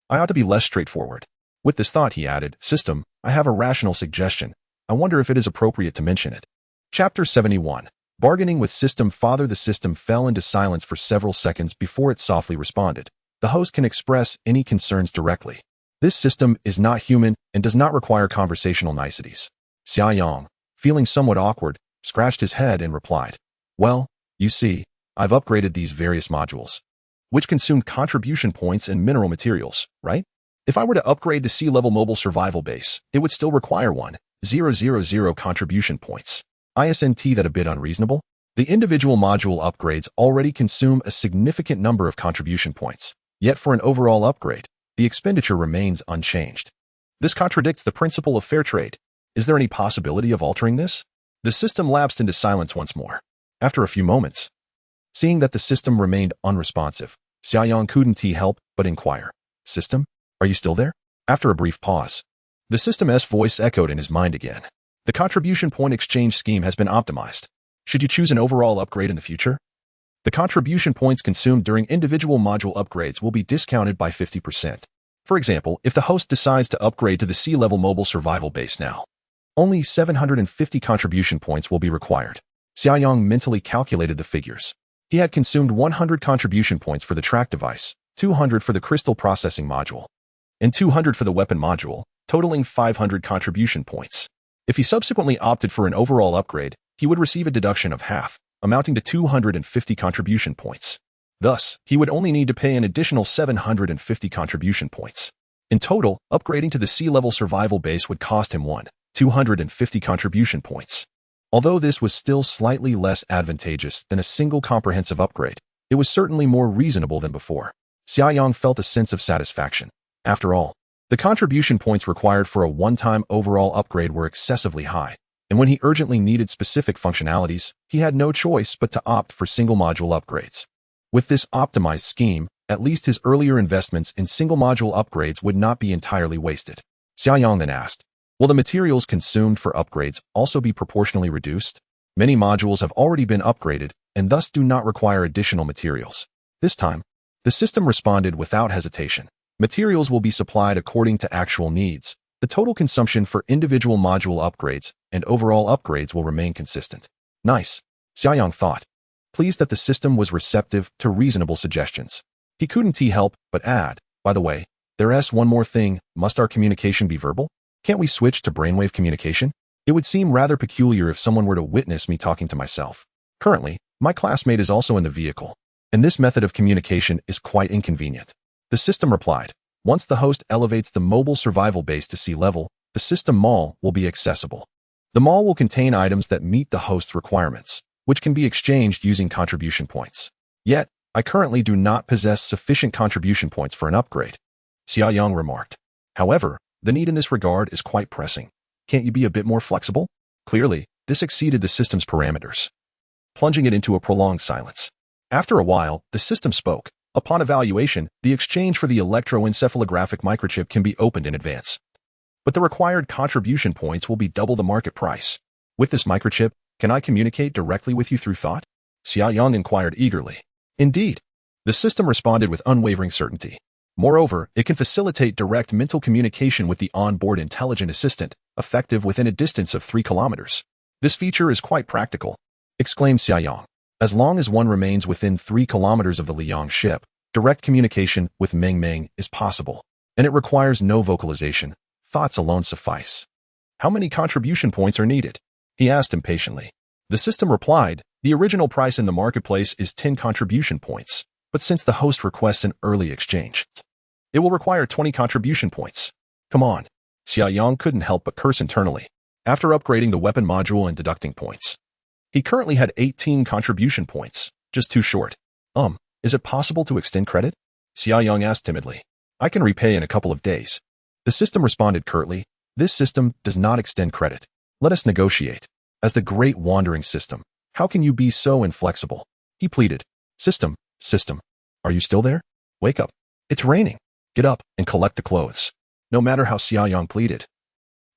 S1: I ought to be less straightforward." With this thought, he added, "System, I have a rational suggestion. I wonder if it is appropriate to mention it." Chapter 71. Bargaining with System Father. The system fell into silence for several seconds before it softly responded. "The host can express any concerns directly. This system is not human and does not require conversational niceties." Xia Yang, feeling somewhat awkward, scratched his head and replied, "Well, you see, I've upgraded these various modules, which consumed contribution points and mineral materials, right? If I were to upgrade the sea-level mobile survival base, it would still require 1,000 contribution points. Isn't that a bit unreasonable?" The individual module upgrades already consume a significant number of contribution points, yet for an overall upgrade, the expenditure remains unchanged. This contradicts the principle of fair trade. Is there any possibility of altering this? The system lapsed into silence once more. After a few moments, seeing that the system remained unresponsive, Xia Yang couldn't help but inquire, "System, are you still there?" After a brief pause, the system's voice echoed in his mind again. "The contribution point exchange scheme has been optimized. Should you choose an overall upgrade in the future? The contribution points consumed during individual module upgrades will be discounted by 50%. For example, if the host decides to upgrade to the sea-level mobile survival base now, only 750 contribution points will be required." Xia Yang mentally calculated the figures. He had consumed 100 contribution points for the track device, 200 for the crystal processing module, and 200 for the weapon module, totaling 500 contribution points. If he subsequently opted for an overall upgrade, he would receive a deduction of half, amounting to 250 contribution points. Thus, he would only need to pay an additional 750 contribution points. In total, upgrading to the sea-level survival base would cost him 250 contribution points. Although this was still slightly less advantageous than a single comprehensive upgrade, it was certainly more reasonable than before. Xia Yang felt a sense of satisfaction. After all, the contribution points required for a one-time overall upgrade were excessively high, and when he urgently needed specific functionalities, he had no choice but to opt for single-module upgrades. With this optimized scheme, at least his earlier investments in single-module upgrades would not be entirely wasted. Xia Yang then asked, "Will the materials consumed for upgrades also be proportionally reduced? Many modules have already been upgraded and thus do not require additional materials." This time, the system responded without hesitation. "Materials will be supplied according to actual needs. The total consumption for individual module upgrades and overall upgrades will remain consistent." Nice, Xia Yang thought, pleased that the system was receptive to reasonable suggestions. He couldn't help but add, "By the way, there's one more thing. Must our communication be verbal? Can't we switch to brainwave communication? It would seem rather peculiar if someone were to witness me talking to myself. Currently, my classmate is also in the vehicle, and this method of communication is quite inconvenient." The system replied, "Once the host elevates the mobile survival base to sea level, the system mall will be accessible. The mall will contain items that meet the host's requirements, which can be exchanged using contribution points. Yet, I currently do not possess sufficient contribution points for an upgrade," Xia Yang remarked. "However, the need in this regard is quite pressing. Can't you be a bit more flexible?" Clearly, this exceeded the system's parameters, plunging it into a prolonged silence. After a while, the system spoke. "Upon evaluation, the exchange for the electroencephalographic microchip can be opened in advance. But the required contribution points will be double the market price. With this microchip, can I communicate directly with you through thought?" Xia Yang inquired eagerly. "Indeed." The system responded with unwavering certainty. "Moreover, it can facilitate direct mental communication with the onboard intelligent assistant, effective within a distance of 3 kilometers. This feature is quite practical," exclaimed Xia Yang. "As long as one remains within 3 kilometers of the Liang ship, direct communication with Meng Meng is possible, and it requires no vocalization. Thoughts alone suffice." "How many contribution points are needed?" he asked impatiently. The system replied, "The original price in the marketplace is 10 contribution points, but since the host requests an early exchange, it will require 20 contribution points." "Come on." Xia Yang couldn't help but curse internally. After upgrading the weapon module and deducting points, he currently had 18 contribution points, just too short. Is it possible to extend credit?" Xia Yang asked timidly. "I can repay in a couple of days." The system responded curtly, "This system does not extend credit. Let us negotiate. As the great wandering system, how can you be so inflexible?" he pleaded. System, are you still there? Wake up. It's raining. Get up and collect the clothes." No matter how Xia Yang pleaded,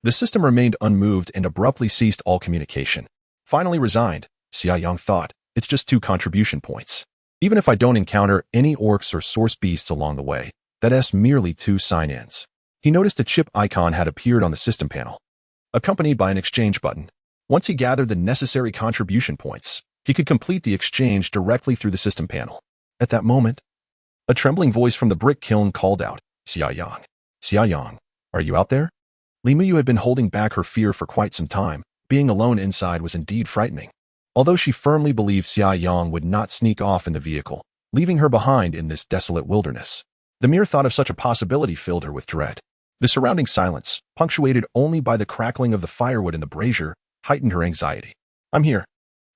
S1: the system remained unmoved and abruptly ceased all communication. Finally resigned, Xia Yang thought, "It's just 2 contribution points. Even if I don't encounter any orcs or source beasts along the way, that's merely 2 sign-ins." He noticed a chip icon had appeared on the system panel, accompanied by an exchange button. Once he gathered the necessary contribution points, he could complete the exchange directly through the system panel. At that moment, a trembling voice from the brick kiln called out, "Xia Yang. Xia Yang, are you out there?" Li Muyu had been holding back her fear for quite some time. Being alone inside was indeed frightening. Although she firmly believed Xia Yang would not sneak off in the vehicle, leaving her behind in this desolate wilderness, the mere thought of such a possibility filled her with dread. The surrounding silence, punctuated only by the crackling of the firewood in the brazier, heightened her anxiety. "I'm here.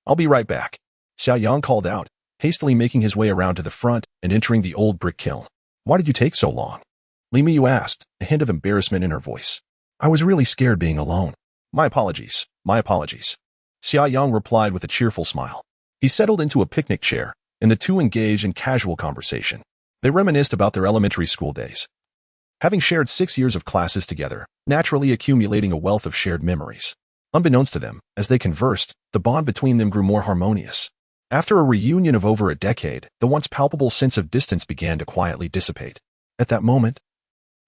S1: I'll be right back." Xia Yang called out, hastily making his way around to the front and entering the old brick kiln. Why did you take so long? Li Miyu asked, a hint of embarrassment in her voice. I was really scared being alone. My apologies. My apologies. Xia Yang replied with a cheerful smile. He settled into a picnic chair, and the two engaged in casual conversation. They reminisced about their elementary school days. Having shared 6 years of classes together, naturally accumulating a wealth of shared memories. Unbeknownst to them, as they conversed, the bond between them grew more harmonious. After a reunion of over a decade, the once palpable sense of distance began to quietly dissipate. At that moment,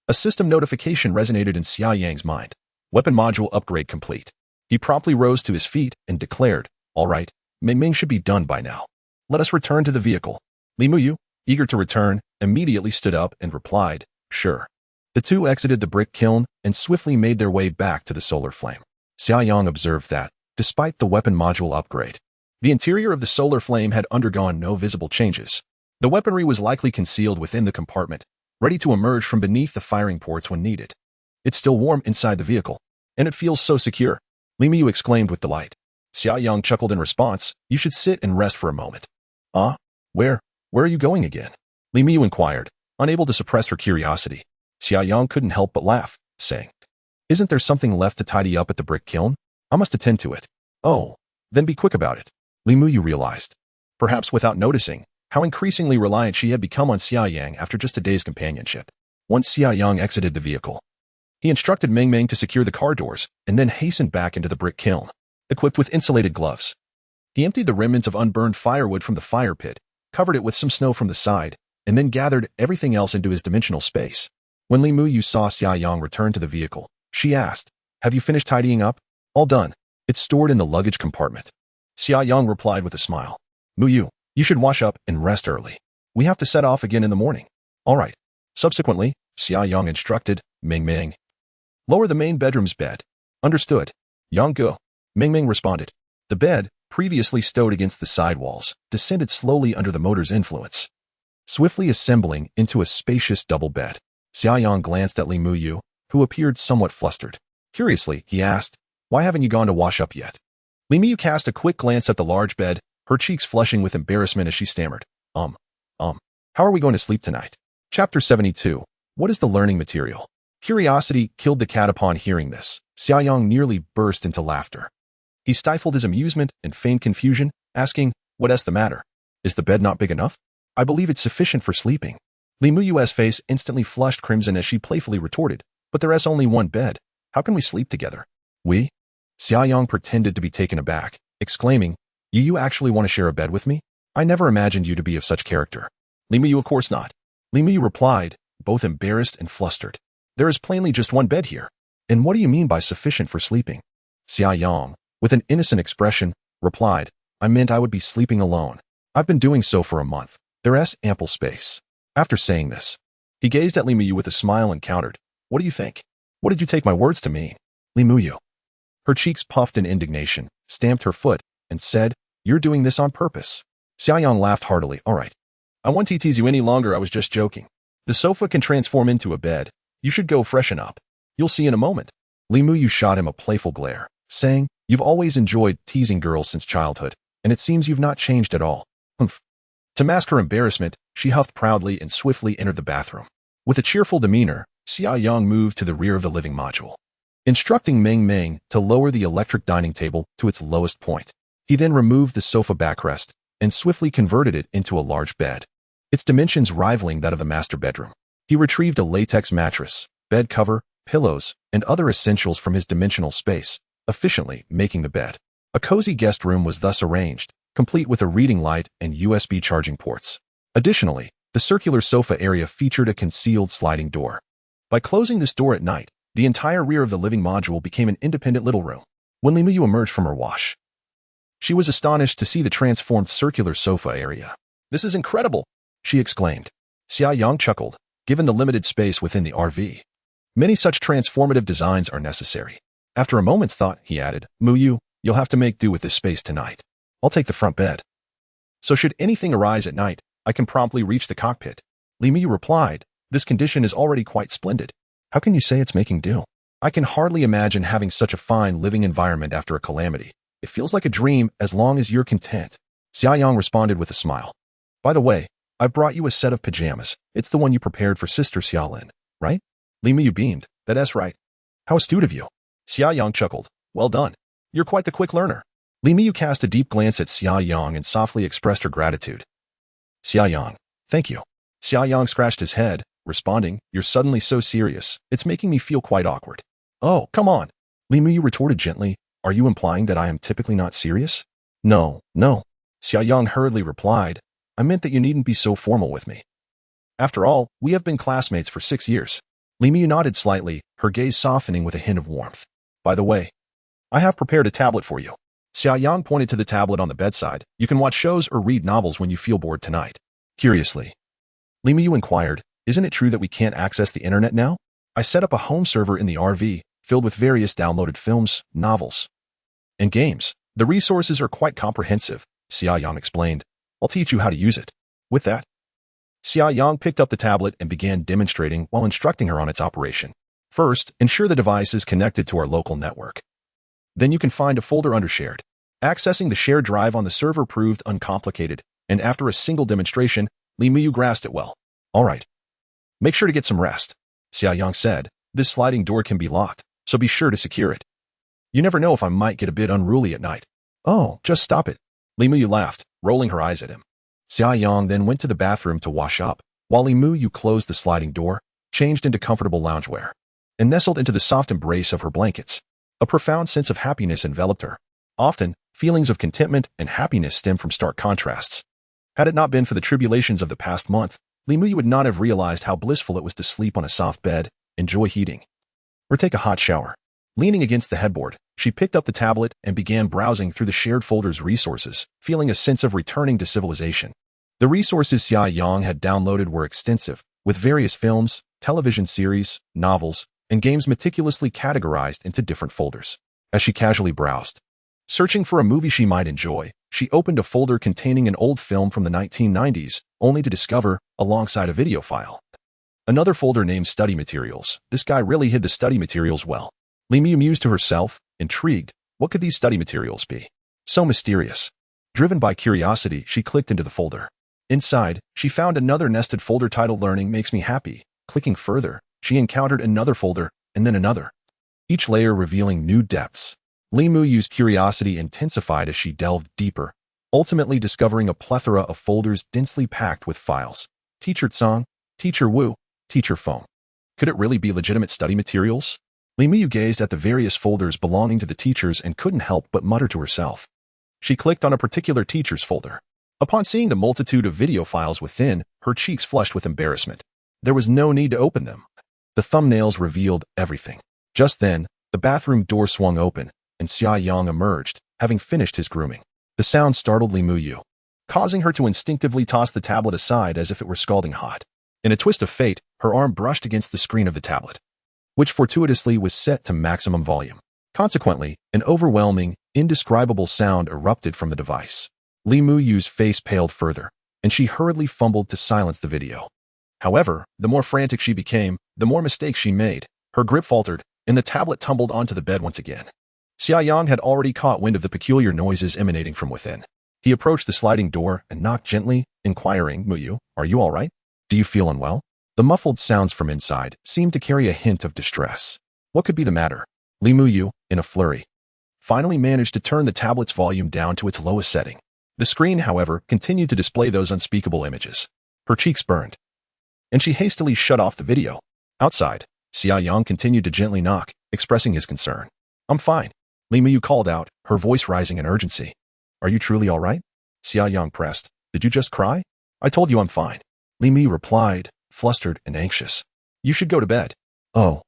S1: a system notification resonated in Xia Yang's mind. Weapon module upgrade complete. He promptly rose to his feet and declared, all right, Ming Ming should be done by now. Let us return to the vehicle. Li Muyu, eager to return, immediately stood up and replied, sure. The two exited the brick kiln and swiftly made their way back to the solar flame. Xia Yang observed that, despite the weapon module upgrade, the interior of the solar flame had undergone no visible changes. The weaponry was likely concealed within the compartment, ready to emerge from beneath the firing ports when needed. It's still warm inside the vehicle, and it feels so secure, Li Miyu exclaimed with delight. Xia Yang chuckled in response, you should sit and rest for a moment. Where are you going again? Li Miyu inquired, unable to suppress her curiosity. Xia Yang couldn't help but laugh, saying, isn't there something left to tidy up at the brick kiln? I must attend to it. Oh, then be quick about it. Li Muyu realized, perhaps without noticing, how increasingly reliant she had become on Xia Yang after just a day's companionship. Once Xia Yang exited the vehicle, he instructed Ming Ming to secure the car doors and then hastened back into the brick kiln, equipped with insulated gloves. He emptied the remnants of unburned firewood from the fire pit, covered it with some snow from the side, and then gathered everything else into his dimensional space. When Li Muyu saw Xia Yang return to the vehicle, she asked, have you finished tidying up? All done. It's stored in the luggage compartment. Xia Yang replied with a smile. Muyu, you should wash up and rest early. We have to set off again in the morning. All right. Subsequently, Xia Yang instructed Ming Ming. Lower the main bedroom's bed. Understood. Yang go. Ming Ming responded. The bed, previously stowed against the side walls, descended slowly under the motor's influence, swiftly assembling into a spacious double bed. Xia Yang glanced at Li Muyu, who appeared somewhat flustered. Curiously, he asked, why haven't you gone to wash up yet? Li Muyu cast a quick glance at the large bed, her cheeks flushing with embarrassment as she stammered. How are we going to sleep tonight? Chapter 72. What is the learning material? Curiosity killed the cat upon hearing this. Xia Yang nearly burst into laughter. He stifled his amusement and feigned confusion, asking, what's the matter? Is the bed not big enough? I believe it's sufficient for sleeping. Li Muyu's face instantly flushed crimson as she playfully retorted, but there's only one bed. How can we sleep together? We? Xia Yang pretended to be taken aback, exclaiming, you actually want to share a bed with me? I never imagined you to be of such character. Li Muyu, of course not. Li Muyu replied, both embarrassed and flustered. There is plainly just one bed here. And what do you mean by sufficient for sleeping? Xia Yang, with an innocent expression, replied, I meant I would be sleeping alone. I've been doing so for a month. There's ample space. After saying this, he gazed at Li Muyu with a smile and countered, what do you think? What did you take my words to mean? Li Muyu. Her cheeks puffed in indignation, stamped her foot, and said, you're doing this on purpose. Xia Yang laughed heartily. All right. I won't tease you any longer, I was just joking. The sofa can transform into a bed. You should go freshen up. You'll see in a moment. Li Muyu shot him a playful glare, saying, you've always enjoyed teasing girls since childhood, and it seems you've not changed at all. Humph. To mask her embarrassment, she huffed proudly and swiftly entered the bathroom. With a cheerful demeanor, Xia Yang moved to the rear of the living module, instructing Ming Ming to lower the electric dining table to its lowest point. He then removed the sofa backrest and swiftly converted it into a large bed, its dimensions rivaling that of the master bedroom. He retrieved a latex mattress, bed cover, pillows, and other essentials from his dimensional space, efficiently making the bed. A cozy guest room was thus arranged, complete with a reading light and USB charging ports. Additionally, the circular sofa area featured a concealed sliding door. By closing this door at night, the entire rear of the living module became an independent little room. When Li Muyu emerged from her wash, she was astonished to see the transformed circular sofa area. This is incredible, she exclaimed. Xia Yang chuckled, given the limited space within the RV. Many such transformative designs are necessary. After a moment's thought, he added, Muyu, you'll have to make do with this space tonight. I'll take the front bed. So should anything arise at night, I can promptly reach the cockpit. Li Muyu replied, this condition is already quite splendid. How can you say it's making do? I can hardly imagine having such a fine living environment after a calamity. It feels like a dream as long as you're content. Xia Yang responded with a smile. By the way, I've brought you a set of pajamas. It's the one you prepared for Sister Xiaolin, right? Li Muyu beamed. That's right. How astute of you. Xia Yang chuckled. Well done. You're quite the quick learner. Li Muyu cast a deep glance at Xia Yang and softly expressed her gratitude. Xia Yang, thank you. Xia Yang scratched his head, responding, you're suddenly so serious. It's making me feel quite awkward. Oh, come on. Li Muyu retorted gently. Are you implying that I am typically not serious? No. Xia Yang hurriedly replied. I meant that you needn't be so formal with me. After all, we have been classmates for 6 years. Li Muyu nodded slightly, her gaze softening with a hint of warmth. By the way, I have prepared a tablet for you. Xia Yang pointed to the tablet on the bedside. You can watch shows or read novels when you feel bored tonight. Curiously, Li Muyu inquired, isn't it true that we can't access the internet now? I set up a home server in the RV, filled with various downloaded films, novels, and games. The resources are quite comprehensive, Xia Yang explained. I'll teach you how to use it. With that, Xia Yang picked up the tablet and began demonstrating while instructing her on its operation. First, ensure the device is connected to our local network. Then you can find a folder under shared. Accessing the shared drive on the server proved uncomplicated, and after a single demonstration, Li Muyu grasped it well. All right. Make sure to get some rest, Xia Yang said. This sliding door can be locked, so be sure to secure it. You never know if I might get a bit unruly at night. Oh, just stop it. Li Muyu laughed, rolling her eyes at him. Xia Yang then went to the bathroom to wash up, while Li Muyu closed the sliding door, changed into comfortable loungewear, and nestled into the soft embrace of her blankets. A profound sense of happiness enveloped her. Often, feelings of contentment and happiness stem from stark contrasts. Had it not been for the tribulations of the past month, Li Muyu would not have realized how blissful it was to sleep on a soft bed, enjoy heating, or take a hot shower. Leaning against the headboard, she picked up the tablet and began browsing through the shared folder's resources, feeling a sense of returning to civilization. The resources Xia Yang had downloaded were extensive, with various films, television series, novels, and games meticulously categorized into different folders. As she casually browsed, searching for a movie she might enjoy, she opened a folder containing an old film from the 1990s, only to discover, alongside a video file, another folder named Study Materials. This guy really hid the study materials well. Li Muyu mused to herself, intrigued. What could these study materials be? So mysterious. Driven by curiosity, she clicked into the folder. Inside, she found another nested folder titled Learning Makes Me Happy. Clicking further, she encountered another folder, and then another, each layer revealing new depths. Li Muyu's curiosity intensified as she delved deeper, ultimately discovering a plethora of folders densely packed with files. Teacher Tsang, Teacher Wu, Teacher Feng. Could it really be legitimate study materials? Li Muyu gazed at the various folders belonging to the teachers and couldn't help but mutter to herself. She clicked on a particular teacher's folder. Upon seeing the multitude of video files within, her cheeks flushed with embarrassment. There was no need to open them. The thumbnails revealed everything. Just then, the bathroom door swung open, and Xia Yang emerged, having finished his grooming. The sound startled Li Muyu, causing her to instinctively toss the tablet aside as if it were scalding hot. In a twist of fate, her arm brushed against the screen of the tablet, which fortuitously was set to maximum volume. Consequently, an overwhelming, indescribable sound erupted from the device. Li Muyu's face paled further, and she hurriedly fumbled to silence the video. However, the more frantic she became, the more mistakes she made. Her grip faltered, and the tablet tumbled onto the bed once again. Xia Yang had already caught wind of the peculiar noises emanating from within. He approached the sliding door and knocked gently, inquiring, Muyu, are you all right? Do you feel unwell? The muffled sounds from inside seemed to carry a hint of distress. What could be the matter? Li Muyu, in a flurry, finally managed to turn the tablet's volume down to its lowest setting. The screen, however, continued to display those unspeakable images. Her cheeks burned, and she hastily shut off the video. Outside, Xia Yang continued to gently knock, expressing his concern. I'm fine, Li Muyu called out, her voice rising in urgency. Are you truly all right? Xia Yang pressed. Did you just cry? I told you I'm fine. Li Muyu replied, flustered and anxious. You should go to bed. Oh.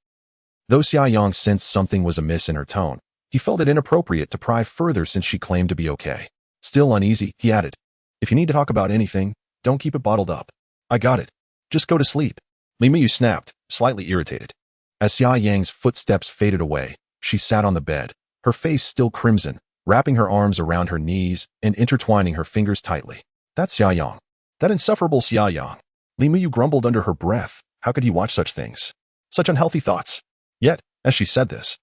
S1: Though Xia Yang sensed something was amiss in her tone, he felt it inappropriate to pry further since she claimed to be okay. Still uneasy, he added, if you need to talk about anything, don't keep it bottled up. I got it. Just go to sleep. Li Muyu snapped, slightly irritated. As Xia Yang's footsteps faded away, she sat on the bed, her face still crimson, wrapping her arms around her knees and intertwining her fingers tightly. That's Xia Yang. That insufferable Xia Yang. Li Muyu grumbled under her breath. How could he watch such things? Such unhealthy thoughts. Yet, as she said this,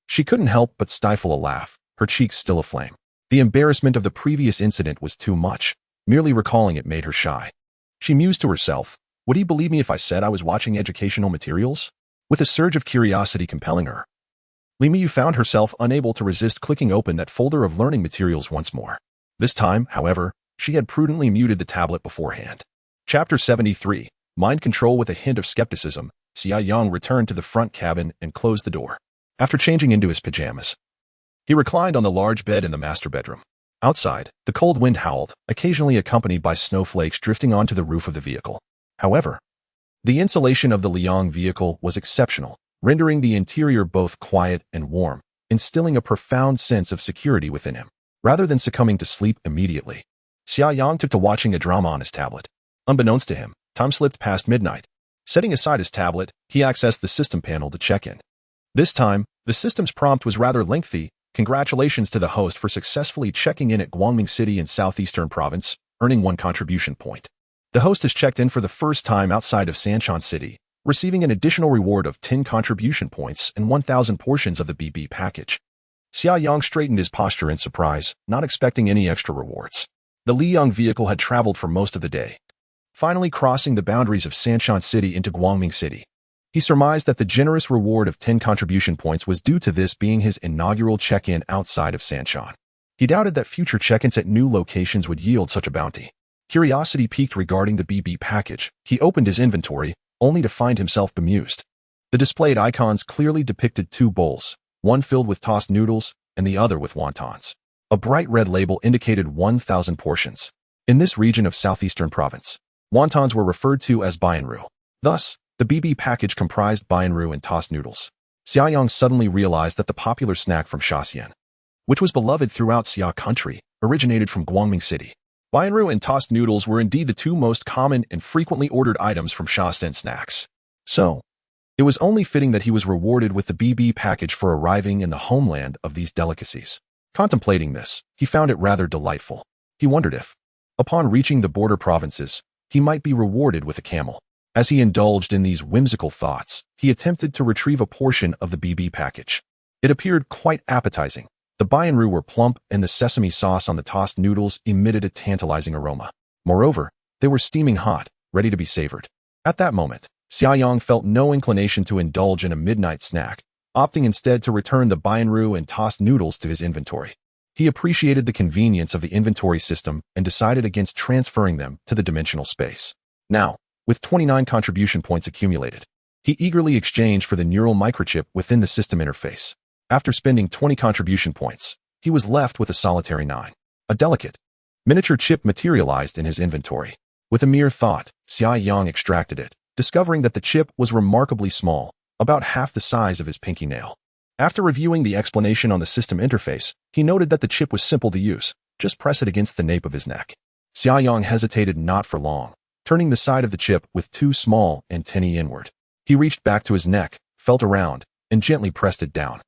S1: she couldn't help but stifle a laugh, her cheeks still aflame. The embarrassment of the previous incident was too much. Merely recalling it made her shy. She mused to herself, would he believe me if I said I was watching educational materials? With a surge of curiosity compelling her, Li Miyu found herself unable to resist clicking open that folder of learning materials once more. This time, however, she had prudently muted the tablet beforehand. Chapter 73, Mind Control with a Hint of Skepticism. Xia Yang returned to the front cabin and closed the door. After changing into his pajamas, he reclined on the large bed in the master bedroom. Outside, the cold wind howled, occasionally accompanied by snowflakes drifting onto the roof of the vehicle. However, the insulation of the Liang vehicle was exceptional, rendering the interior both quiet and warm, instilling a profound sense of security within him. Rather than succumbing to sleep immediately, Xia Yang took to watching a drama on his tablet. Unbeknownst to him, time slipped past midnight. Setting aside his tablet, he accessed the system panel to check in. This time, the system's prompt was rather lengthy. Congratulations to the host for successfully checking in at Guangming City in southeastern province, earning 1 contribution point. The host has checked in for the first time outside of Sanshan City, receiving an additional reward of 10 contribution points and 1,000 portions of the BB package. Xia Yang straightened his posture in surprise, not expecting any extra rewards. The Liang vehicle had traveled for most of the day, finally crossing the boundaries of Sanshan City into Guangming City. He surmised that the generous reward of 10 contribution points was due to this being his inaugural check-in outside of Sanshan. He doubted that future check-ins at new locations would yield such a bounty. Curiosity piqued regarding the BB package. He opened his inventory, only to find himself bemused. The displayed icons clearly depicted 2 bowls, one filled with tossed noodles and the other with wontons. A bright red label indicated 1,000 portions. In this region of southeastern province, wontons were referred to as bayanru. Thus, the BB package comprised bayanru and tossed noodles. Xia Yang suddenly realized that the popular snack from Shaxian, which was beloved throughout Xia country, originated from Guangming City. Bayanru and tossed noodles were indeed the 2 most common and frequently ordered items from Shaxian snacks. So, it was only fitting that he was rewarded with the BB package for arriving in the homeland of these delicacies. Contemplating this, he found it rather delightful. He wondered if, upon reaching the border provinces, he might be rewarded with a camel. As he indulged in these whimsical thoughts, he attempted to retrieve a portion of the BB package. It appeared quite appetizing. The bayanru were plump and the sesame sauce on the tossed noodles emitted a tantalizing aroma. Moreover, they were steaming hot, ready to be savored. At that moment, Xia Yang felt no inclination to indulge in a midnight snack, opting instead to return the bayanru and tossed noodles to his inventory. He appreciated the convenience of the inventory system and decided against transferring them to the dimensional space. Now, with 29 contribution points accumulated, he eagerly exchanged for the neural microchip within the system interface. After spending 20 contribution points, he was left with a solitary 9. A delicate, miniature chip materialized in his inventory. With a mere thought, Xia Yang extracted it, discovering that the chip was remarkably small, about half the size of his pinky nail. After reviewing the explanation on the system interface, he noted that the chip was simple to use. Just press it against the nape of his neck. Xia Yang hesitated not for long, turning the side of the chip with 2 small antennae inward. He reached back to his neck, felt around, and gently pressed it down.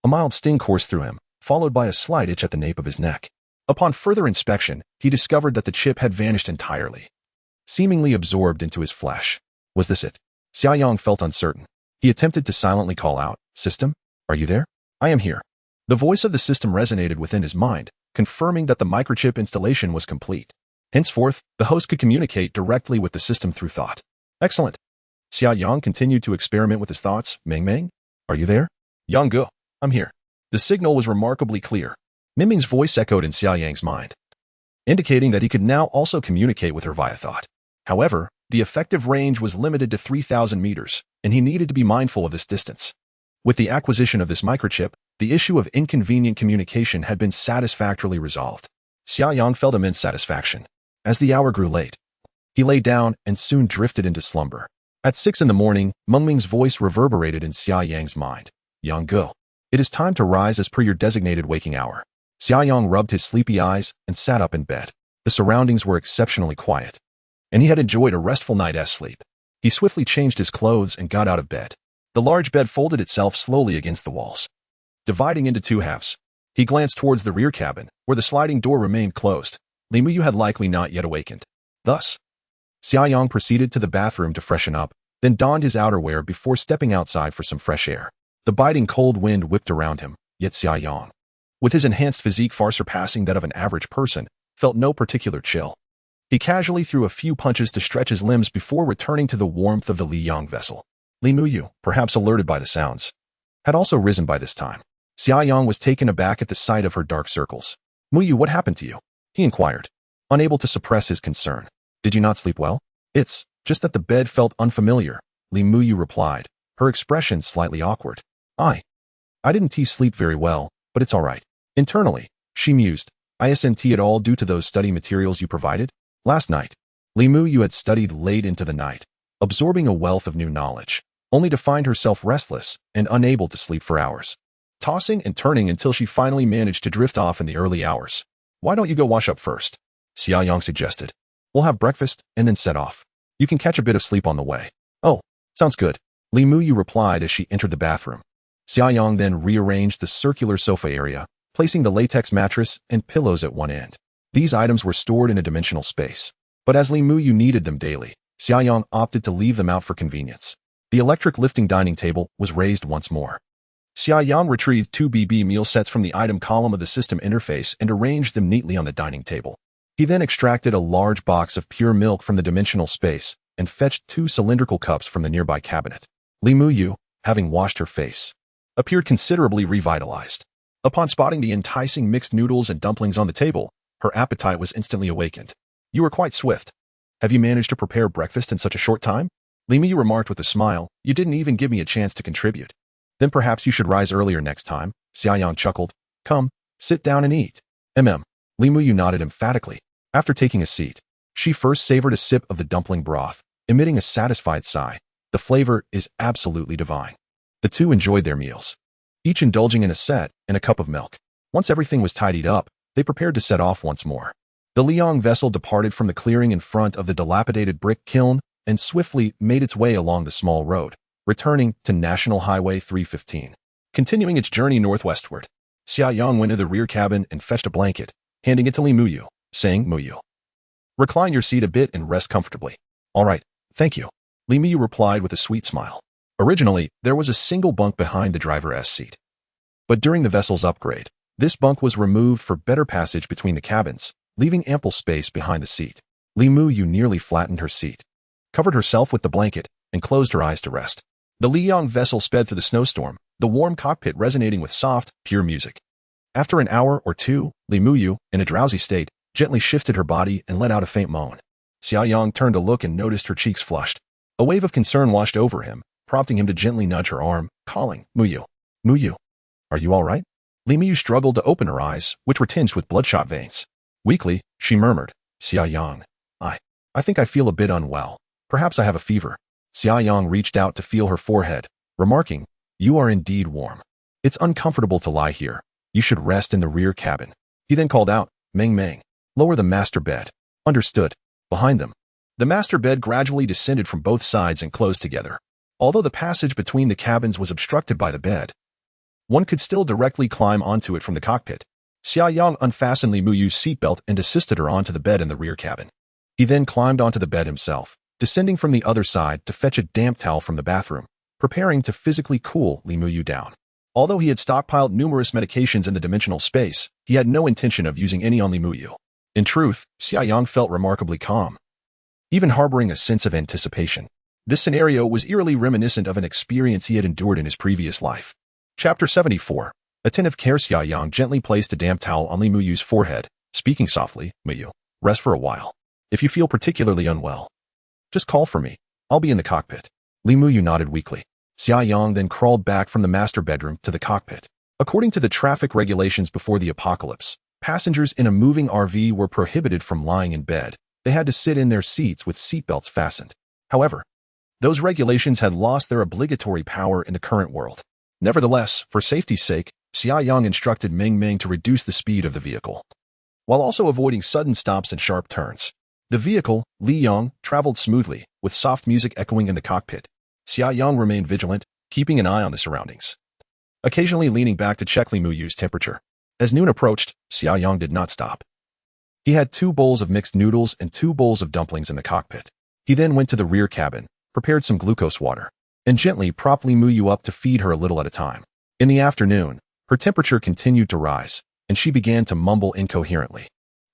S1: A mild sting coursed through him, followed by a slight itch at the nape of his neck. Upon further inspection, he discovered that the chip had vanished entirely, seemingly absorbed into his flesh. Was this it? Xia Yang felt uncertain. He attempted to silently call out, "System? Are you there?" "I am here." The voice of the system resonated within his mind, confirming that the microchip installation was complete. Henceforth, the host could communicate directly with the system through thought. Excellent. Xia Yang continued to experiment with his thoughts. "Meng Meng? Are you there?" "Yang Ge, I'm here." The signal was remarkably clear. Ming's voice echoed in Xia Yang's mind, indicating that he could now also communicate with her via thought. However, the effective range was limited to 3,000 meters, and he needed to be mindful of this distance. With the acquisition of this microchip, the issue of inconvenient communication had been satisfactorily resolved. Xia Yang felt immense satisfaction. As the hour grew late, he lay down and soon drifted into slumber. At 6 in the morning, Meng Ming's voice reverberated in Xia Yang's mind. "Yang Ge, it is time to rise as per your designated waking hour." Xia Yang rubbed his sleepy eyes and sat up in bed. The surroundings were exceptionally quiet, and he had enjoyed a restful night's sleep. He swiftly changed his clothes and got out of bed. The large bed folded itself slowly against the walls, dividing into 2 halves. He glanced towards the rear cabin, where the sliding door remained closed. Li Miyu had likely not yet awakened. Thus, Xia Yang proceeded to the bathroom to freshen up, then donned his outerwear before stepping outside for some fresh air. The biting cold wind whipped around him, yet Xia Yang with his enhanced physique far surpassing that of an average person, felt no particular chill. He casually threw a few punches to stretch his limbs before returning to the warmth of the Li Yang vessel. Li Muyu, perhaps alerted by the sounds, had also risen by this time. Xia Yang was taken aback at the sight of her dark circles. Muyu, what happened to you? He inquired, unable to suppress his concern. Did you not sleep well? It's just that the bed felt unfamiliar, Li Muyu replied, her expression slightly awkward. I didn't sleep very well, but it's all right. Internally, she mused, isn't it all due to those study materials you provided? Last night, Li Muyu had studied late into the night, absorbing a wealth of new knowledge, only to find herself restless and unable to sleep for hours, tossing and turning until she finally managed to drift off in the early hours. Why don't you go wash up first? Xia Yang suggested. We'll have breakfast and then set off. You can catch a bit of sleep on the way. Oh, sounds good, Li Muyu replied as she entered the bathroom. Xia Yang then rearranged the circular sofa area, placing the latex mattress and pillows at one end. These items were stored in a dimensional space, but as Li Muyu needed them daily, Xia Yang opted to leave them out for convenience. The electric lifting dining table was raised once more. Xia Yang retrieved 2 BB meal sets from the item column of the system interface and arranged them neatly on the dining table. He then extracted a large box of pure milk from the dimensional space and fetched 2 cylindrical cups from the nearby cabinet. Li Muyu, having washed her face, appeared considerably revitalized. Upon spotting the enticing mixed noodles and dumplings on the table, her appetite was instantly awakened. You were quite swift. Have you managed to prepare breakfast in such a short time? Li Muyu remarked with a smile. You didn't even give me a chance to contribute. Then perhaps you should rise earlier next time, Xia Yang chuckled. Come, sit down and eat. Li Muyu nodded emphatically. After taking a seat, she first savored a sip of the dumpling broth, emitting a satisfied sigh. The flavor is absolutely divine. The two enjoyed their meals, each indulging in a set and a cup of milk. Once everything was tidied up, they prepared to set off once more. The Li Yang vessel departed from the clearing in front of the dilapidated brick kiln and swiftly made its way along the small road, returning to National Highway 315. Continuing its journey northwestward, Xia Yang went to the rear cabin and fetched a blanket, handing it to Li Muyu, saying, Muyu, recline your seat a bit and rest comfortably. All right, thank you, Li Muyu replied with a sweet smile. Originally, there was a single bunk behind the driver's seat. But during the vessel's upgrade, this bunk was removed for better passage between the cabins, leaving ample space behind the seat. Li Muyu nearly flattened her seat, covered herself with the blanket, and closed her eyes to rest. The Li Yang vessel sped through the snowstorm, the warm cockpit resonating with soft, pure music. After an hour or two, Li Muyu, in a drowsy state, gently shifted her body and let out a faint moan. Xia Yang turned to look and noticed her cheeks flushed. A wave of concern washed over him, prompting him to gently nudge her arm, calling, Muyu, Muyu, are you all right? Li Muyu struggled to open her eyes, which were tinged with bloodshot veins. Weakly, she murmured, Xia Yang, I think I feel a bit unwell. Perhaps I have a fever. Xia Yang reached out to feel her forehead, remarking, you are indeed warm. It's uncomfortable to lie here. You should rest in the rear cabin. He then called out, Meng Meng, lower the master bed. Understood. Behind them, the master bed gradually descended from both sides and closed together. Although the passage between the cabins was obstructed by the bed, one could still directly climb onto it from the cockpit. Xia Yang unfastened Li Muyu's seatbelt and assisted her onto the bed in the rear cabin. He then climbed onto the bed himself, descending from the other side to fetch a damp towel from the bathroom, preparing to physically cool Li Muyu down. Although he had stockpiled numerous medications in the dimensional space, he had no intention of using any on Li Muyu. In truth, Xia Yang felt remarkably calm, even harboring a sense of anticipation. This scenario was eerily reminiscent of an experience he had endured in his previous life. Chapter 74. Attentive care. Xia Yang gently placed a damp towel on Li Muyu's forehead, speaking softly, Muyu, rest for a while. If you feel particularly unwell, just call for me. I'll be in the cockpit. Li Muyu nodded weakly. Xia Yang then crawled back from the master bedroom to the cockpit. According to the traffic regulations before the apocalypse, passengers in a moving RV were prohibited from lying in bed. They had to sit in their seats with seatbelts fastened. However, those regulations had lost their obligatory power in the current world. Nevertheless, for safety's sake, Xia Yang instructed Meng Meng to reduce the speed of the vehicle, while also avoiding sudden stops and sharp turns. The vehicle, Li Yang, traveled smoothly, with soft music echoing in the cockpit. Xia Yang remained vigilant, keeping an eye on the surroundings, occasionally leaning back to check Li Muyu's temperature. As noon approached, Xia Yang did not stop. He had 2 bowls of mixed noodles and 2 bowls of dumplings in the cockpit. He then went to the rear cabin, prepared some glucose water, and gently propped Li Muyu up to feed her a little at a time. In the afternoon, her temperature continued to rise, and she began to mumble incoherently.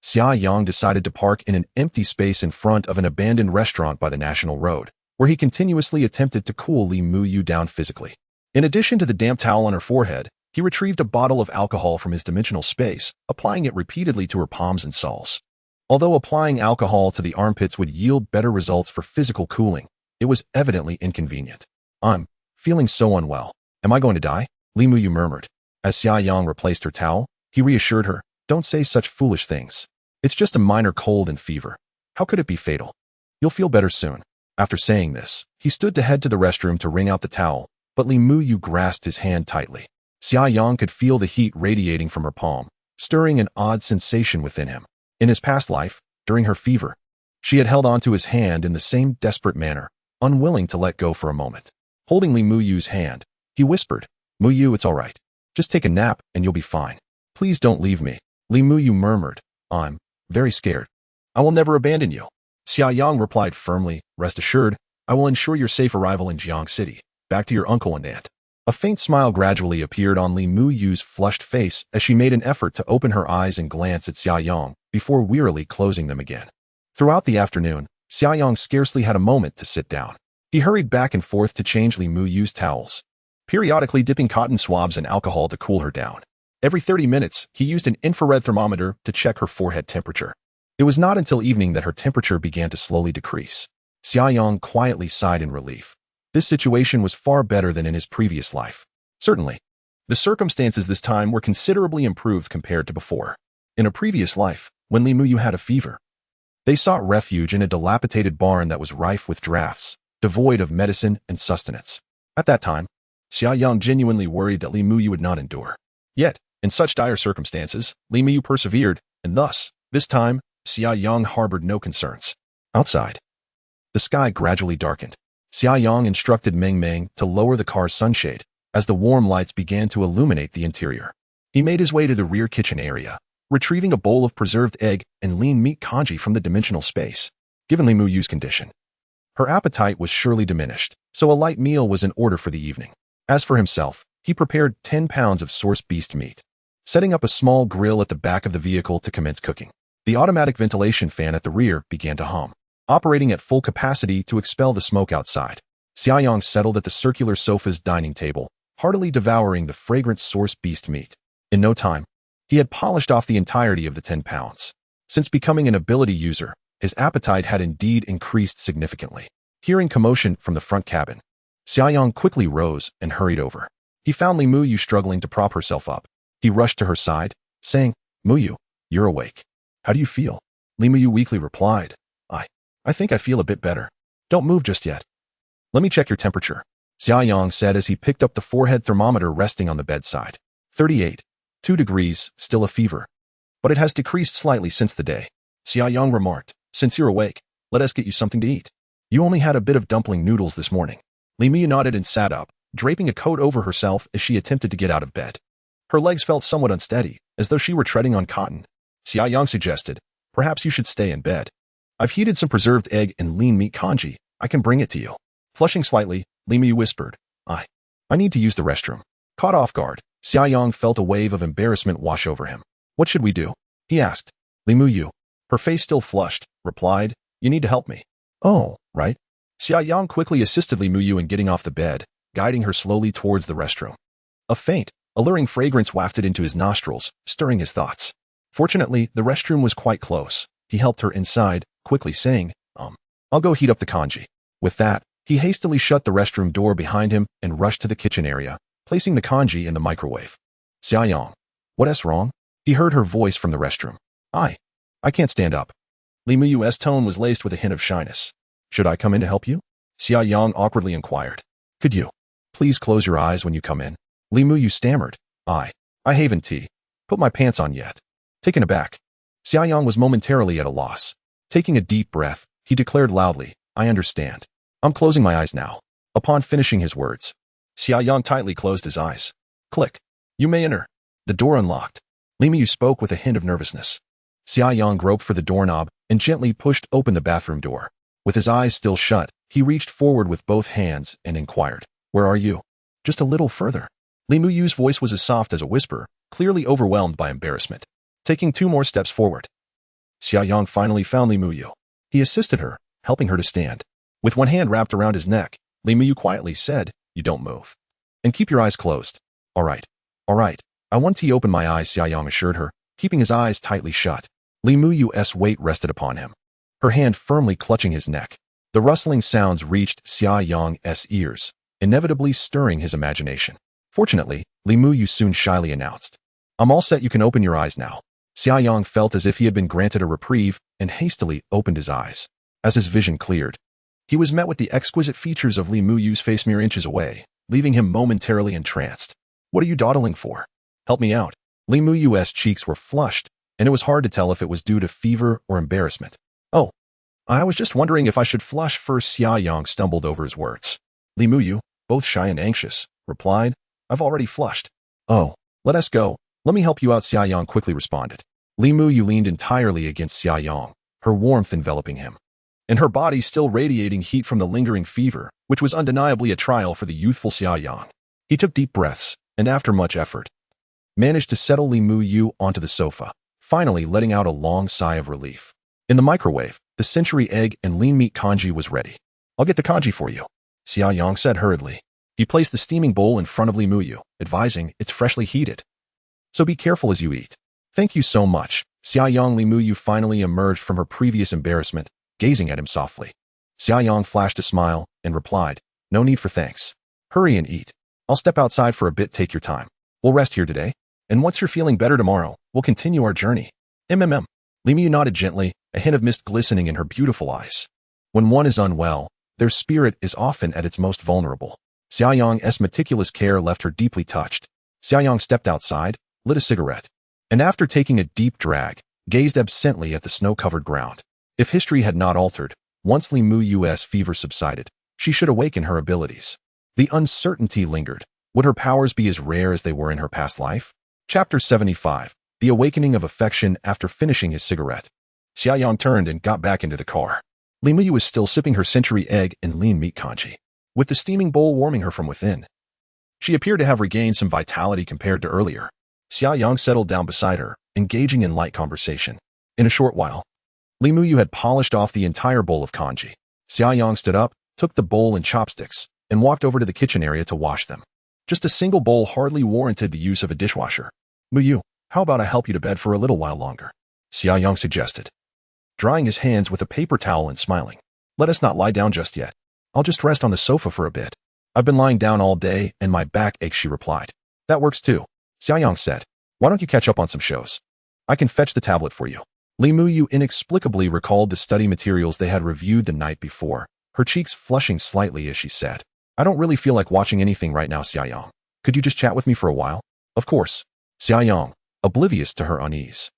S1: Xia Yang decided to park in an empty space in front of an abandoned restaurant by the National Road, where he continuously attempted to cool Li Muyu down physically. In addition to the damp towel on her forehead, he retrieved a bottle of alcohol from his dimensional space, applying it repeatedly to her palms and soles. Although applying alcohol to the armpits would yield better results for physical cooling, it was evidently inconvenient. I'm feeling so unwell. Am I going to die? Li Muyu murmured. As Xia Yang replaced her towel, he reassured her, don't say such foolish things. It's just a minor cold and fever. How could it be fatal? You'll feel better soon. After saying this, he stood to head to the restroom to wring out the towel, but Li Muyu grasped his hand tightly. Xia Yang could feel the heat radiating from her palm, stirring an odd sensation within him. In his past life, during her fever, she had held onto his hand in the same desperate manner, unwilling to let go for a moment. Holding Li Muyu's hand, he whispered, Muyu, it's all right. Just take a nap and you'll be fine. Please don't leave me. Li Muyu murmured, I'm very scared. I will never abandon you. Xia Yang replied firmly, rest assured, I will ensure your safe arrival in Jiang City, back to your uncle and aunt. A faint smile gradually appeared on Li Muyu's flushed face as she made an effort to open her eyes and glance at Xia Yang before wearily closing them again. Throughout the afternoon, Xia Yang scarcely had a moment to sit down. He hurried back and forth to change Li Muyu's towels, periodically dipping cotton swabs in alcohol to cool her down. Every 30 minutes, he used an infrared thermometer to check her forehead temperature. It was not until evening that her temperature began to slowly decrease. Xia Yang quietly sighed in relief. This situation was far better than in his previous life. Certainly, the circumstances this time were considerably improved compared to before. In a previous life, when Li Muyu had a fever, they sought refuge in a dilapidated barn that was rife with drafts, devoid of medicine and sustenance. At that time, Xia Yang genuinely worried that Li Muyu would not endure. Yet, in such dire circumstances, Li Muyu persevered, and thus, this time, Xia Yang harbored no concerns. Outside, the sky gradually darkened. Xia Yang instructed Meng Meng to lower the car's sunshade as the warm lights began to illuminate the interior. He made his way to the rear kitchen area, retrieving a bowl of preserved egg and lean meat congee from the dimensional space. Given Li Muyu's condition, her appetite was surely diminished, so a light meal was in order for the evening. As for himself, he prepared 10 pounds of source beast meat, setting up a small grill at the back of the vehicle to commence cooking. The automatic ventilation fan at the rear began to hum, operating at full capacity to expel the smoke outside. Xia Yang settled at the circular sofa's dining table, heartily devouring the fragrant source beast meat. In no time, he had polished off the entirety of the 10 pounds. Since becoming an ability user, his appetite had indeed increased significantly. Hearing commotion from the front cabin, Xia Yang quickly rose and hurried over. He found Li Muyu struggling to prop herself up. He rushed to her side, saying, Muyu, you're awake. How do you feel? Li Muyu weakly replied, I think I feel a bit better. Don't move just yet. Let me check your temperature, Xia Yang said as he picked up the forehead thermometer resting on the bedside. 38. 2 degrees, still a fever. But it has decreased slightly since the day. Xia Yang remarked, since you're awake, let us get you something to eat. You only had a bit of dumpling noodles this morning. Li Muyu nodded and sat up, draping a coat over herself as she attempted to get out of bed. Her legs felt somewhat unsteady, as though she were treading on cotton. Xia Yang suggested, perhaps you should stay in bed. I've heated some preserved egg and lean meat congee. I can bring it to you. Flushing slightly, Li Muyu whispered, I need to use the restroom. Caught off guard, Xia Yang felt a wave of embarrassment wash over him. What should we do? He asked. Li Muyu, her face still flushed, replied, you need to help me. Oh, right. Xia Yang quickly assisted Li Muyu in getting off the bed, guiding her slowly towards the restroom. A faint, alluring fragrance wafted into his nostrils, stirring his thoughts. Fortunately, the restroom was quite close. He helped her inside, quickly saying, I'll go heat up the congee. With that, he hastily shut the restroom door behind him and rushed to the kitchen area, placing the congee in the microwave. Xia Yang, what's wrong? He heard her voice from the restroom. I can't stand up. Li Muyu's tone was laced with a hint of shyness. Should I come in to help you? Xia Yang awkwardly inquired. Could you please close your eyes when you come in? Li Muyu stammered. I haven't tea. Put my pants on yet. Taken aback, Xia Yang was momentarily at a loss. Taking a deep breath, he declared loudly, I understand. I'm closing my eyes now. Upon finishing his words, Xia Yang tightly closed his eyes. Click. You may enter. The door unlocked. Li Muyu spoke with a hint of nervousness. Xia Yang groped for the doorknob and gently pushed open the bathroom door. With his eyes still shut, he reached forward with both hands and inquired, Where are you? Just a little further. Li Muyu's voice was as soft as a whisper, clearly overwhelmed by embarrassment. Taking 2 more steps forward, Xia Yang finally found Li Muyu. He assisted her, helping her to stand. With one hand wrapped around his neck, Li Muyu quietly said, "You don't move. And keep your eyes closed." All right. I want to open my eyes," Xia Yang assured her, keeping his eyes tightly shut. Li Muyu's weight rested upon him, her hand firmly clutching his neck. The rustling sounds reached Xia Yang's ears, inevitably stirring his imagination. Fortunately, Li Muyu soon shyly announced, "I'm all set, you can open your eyes now." Xia Yang felt as if he had been granted a reprieve and hastily opened his eyes. As his vision cleared, he was met with the exquisite features of Li Muyu's face mere inches away, leaving him momentarily entranced. "What are you dawdling for? Help me out." Li Muyu's cheeks were flushed, and it was hard to tell if it was due to fever or embarrassment. "Oh, I was just wondering if I should flush first." Xia Yang stumbled over his words. Li Muyu, both shy and anxious, replied, "I've already flushed." "Oh, let us go. Let me help you out," Xia Yang quickly responded. Li Muyu leaned entirely against Xia Yang, her warmth enveloping him, and her body still radiating heat from the lingering fever, which was undeniably a trial for the youthful Xia Yang. He took deep breaths, and after much effort, managed to settle Li Muyu onto the sofa, finally letting out a long sigh of relief. In the microwave, the century egg and lean meat congee was ready. "I'll get the congee for you," Xia Yang said hurriedly. He placed the steaming bowl in front of Li Muyu, advising, "It's freshly heated, so be careful as you eat." "Thank you so much." Xia Yang. Li Muyu finally emerged from her previous embarrassment, gazing at him softly. Xia Yang flashed a smile and replied, "No need for thanks. Hurry and eat. I'll step outside for a bit, take your time. We'll rest here today, and once you're feeling better tomorrow, we'll continue our journey." Li Muyu nodded gently, a hint of mist glistening in her beautiful eyes. When one is unwell, their spirit is often at its most vulnerable. Xia Yang's meticulous care left her deeply touched. Xia Yang stepped outside, lit a cigarette, and after taking a deep drag, gazed absently at the snow-covered ground. If history had not altered, once Li Muyu's fever subsided, she should awaken her abilities. The uncertainty lingered. Would her powers be as rare as they were in her past life? Chapter 75. The Awakening of Affection. After finishing his cigarette, Xia Yang turned and got back into the car. Li Muyu was still sipping her century egg and lean meat congee, with the steaming bowl warming her from within. She appeared to have regained some vitality compared to earlier. Xia Yang settled down beside her, engaging in light conversation. In a short while, Li Muyu had polished off the entire bowl of congee. Xia Yang stood up, took the bowl and chopsticks, and walked over to the kitchen area to wash them. Just a single bowl hardly warranted the use of a dishwasher. "Muyu, how about I help you to bed for a little while longer?" Xia Yang suggested, drying his hands with a paper towel and smiling. "Let us not lie down just yet. I'll just rest on the sofa for a bit. I've been lying down all day and my back aches," she replied. "That works too," Xia Yang said. "Why don't you catch up on some shows? I can fetch the tablet for you." Li Muyu inexplicably recalled the study materials they had reviewed the night before, her cheeks flushing slightly as she said, "I don't really feel like watching anything right now, Xia Yang. Could you just chat with me for a while?" "Of course." Xia Yang, oblivious to her unease,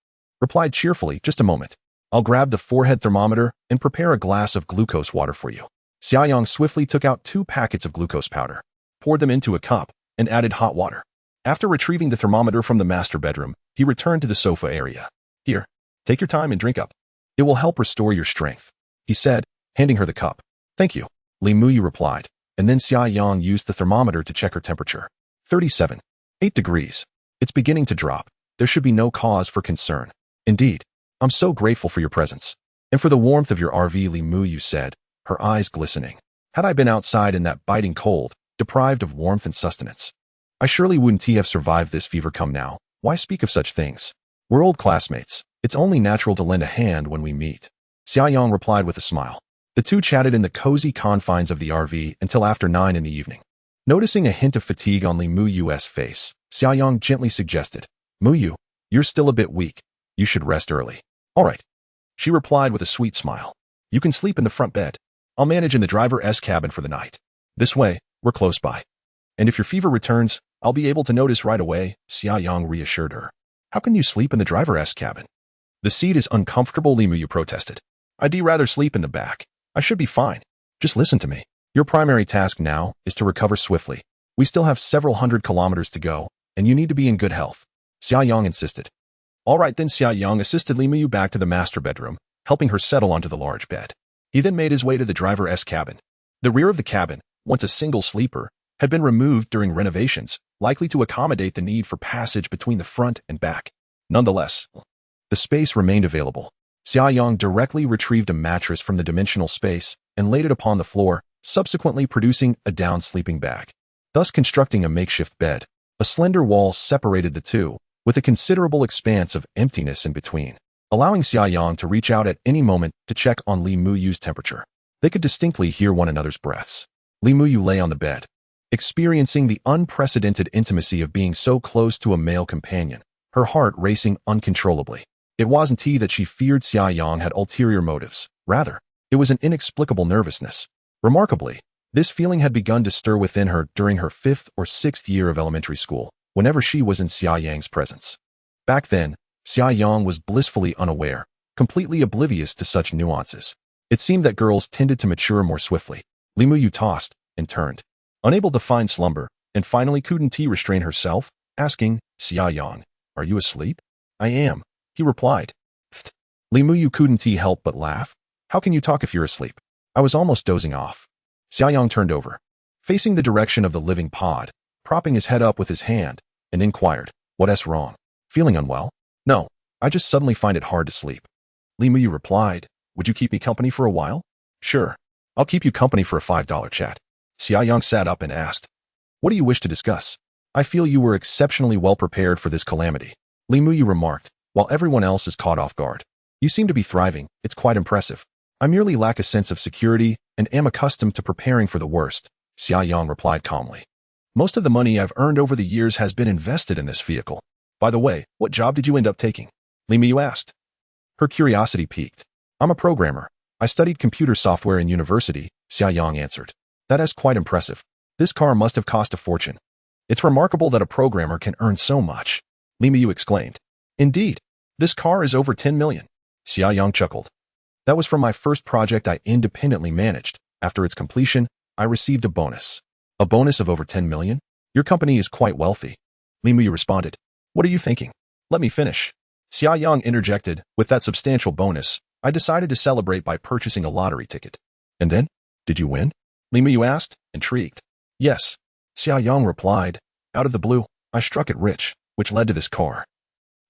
S1: replied cheerfully, "Just a moment. I'll grab the forehead thermometer and prepare a glass of glucose water for you." Xia Yang swiftly took out 2 packets of glucose powder, poured them into a cup, and added hot water. After retrieving the thermometer from the master bedroom, he returned to the sofa area. "Here, take your time and drink up. It will help restore your strength," he said, handing her the cup. "Thank you," Li Muyu replied, and then Xia Yang used the thermometer to check her temperature. 37.8 degrees. "It's beginning to drop. There should be no cause for concern." "Indeed. I'm so grateful for your presence, and for the warmth of your RV," Li Muyu said, her eyes glistening. "Had I been outside in that biting cold, deprived of warmth and sustenance, I surely wouldn't have survived this fever. Come now, why speak of such things? We're old classmates. It's only natural to lend a hand when we meet." Xia Yang replied with a smile. The two chatted in the cozy confines of the RV until after 9 in the evening. Noticing a hint of fatigue on Li Muyu's face, Xia Yang gently suggested, "Muyu, you're still a bit weak. You should rest early." "All right," she replied with a sweet smile. "You can sleep in the front bed. I'll manage in the driver's cabin for the night. This way, we're close by. And if your fever returns, I'll be able to notice right away," Xia Yang reassured her. "How can you sleep in the driver's cabin? The seat is uncomfortable," Li Muyu protested. "I'd rather sleep in the back. I should be fine. Just listen to me. Your primary task now is to recover swiftly. We still have several hundred kilometers to go, and you need to be in good health," Xia Yang insisted. "All right then." Xia Yang assisted Li Muyu back to the master bedroom, helping her settle onto the large bed. He then made his way to the driver's cabin. The rear of the cabin, once a single sleeper, had been removed during renovations, likely to accommodate the need for passage between the front and back. Nonetheless, the space remained available. Xia Yang directly retrieved a mattress from the dimensional space and laid it upon the floor, subsequently producing a down sleeping bag, thus constructing a makeshift bed. A slender wall separated the two, with a considerable expanse of emptiness in between, allowing Xia Yang to reach out at any moment to check on Li Muyu's temperature. They could distinctly hear one another's breaths. Li Muyu lay on the bed, experiencing the unprecedented intimacy of being so close to a male companion, her heart racing uncontrollably. It wasn't that she feared Xia Yang had ulterior motives. Rather, it was an inexplicable nervousness. Remarkably, this feeling had begun to stir within her during her 5th or 6th year of elementary school, whenever she was in Xia Yang's presence. Back then, Xia Yang was blissfully unaware, completely oblivious to such nuances. It seemed that girls tended to mature more swiftly. Li Muyu tossed and turned, unable to find slumber, and finally couldn't restrain herself, asking, "Xia Yang, are you asleep?" "I am," he replied. "Pfft." Li Muyu couldn't help but laugh. "How can you talk if you're asleep? I was almost dozing off." Xia Yang turned over, facing the direction of the living pod, propping his head up with his hand, and inquired, "What's wrong? Feeling unwell?" "No, I just suddenly find it hard to sleep." Li Muyu replied, "Would you keep me company for a while?" "Sure. I'll keep you company for a $5 chat." Xia Yang sat up and asked, "What do you wish to discuss?" "I feel you were exceptionally well prepared for this calamity," Li Muyu remarked, while everyone else is caught off guard. "You seem to be thriving. It's quite impressive." "I merely lack a sense of security and am accustomed to preparing for the worst," Xia Yang replied calmly. "Most of the money I've earned over the years has been invested in this vehicle. By the way, what job did you end up taking?" Li Muyu asked. Her curiosity piqued. "I'm a programmer. I studied computer software in university," Xia Yang answered. "That is quite impressive. This car must have cost a fortune." "It's remarkable that a programmer can earn so much," Li Muyu exclaimed. "Indeed, this car is over 10 million. Xia Yang chuckled. "That was from my first project I independently managed. After its completion, I received a bonus." "A bonus of over 10 million? Your company is quite wealthy." Li Muyu responded. "What are you thinking? Let me finish." Xia Yang interjected, "With that substantial bonus, I decided to celebrate by purchasing a lottery ticket." "And then? Did you win?" Li Muyu asked, intrigued. "Yes," Xia Yang replied. "Out of the blue, I struck it rich, which led to this car.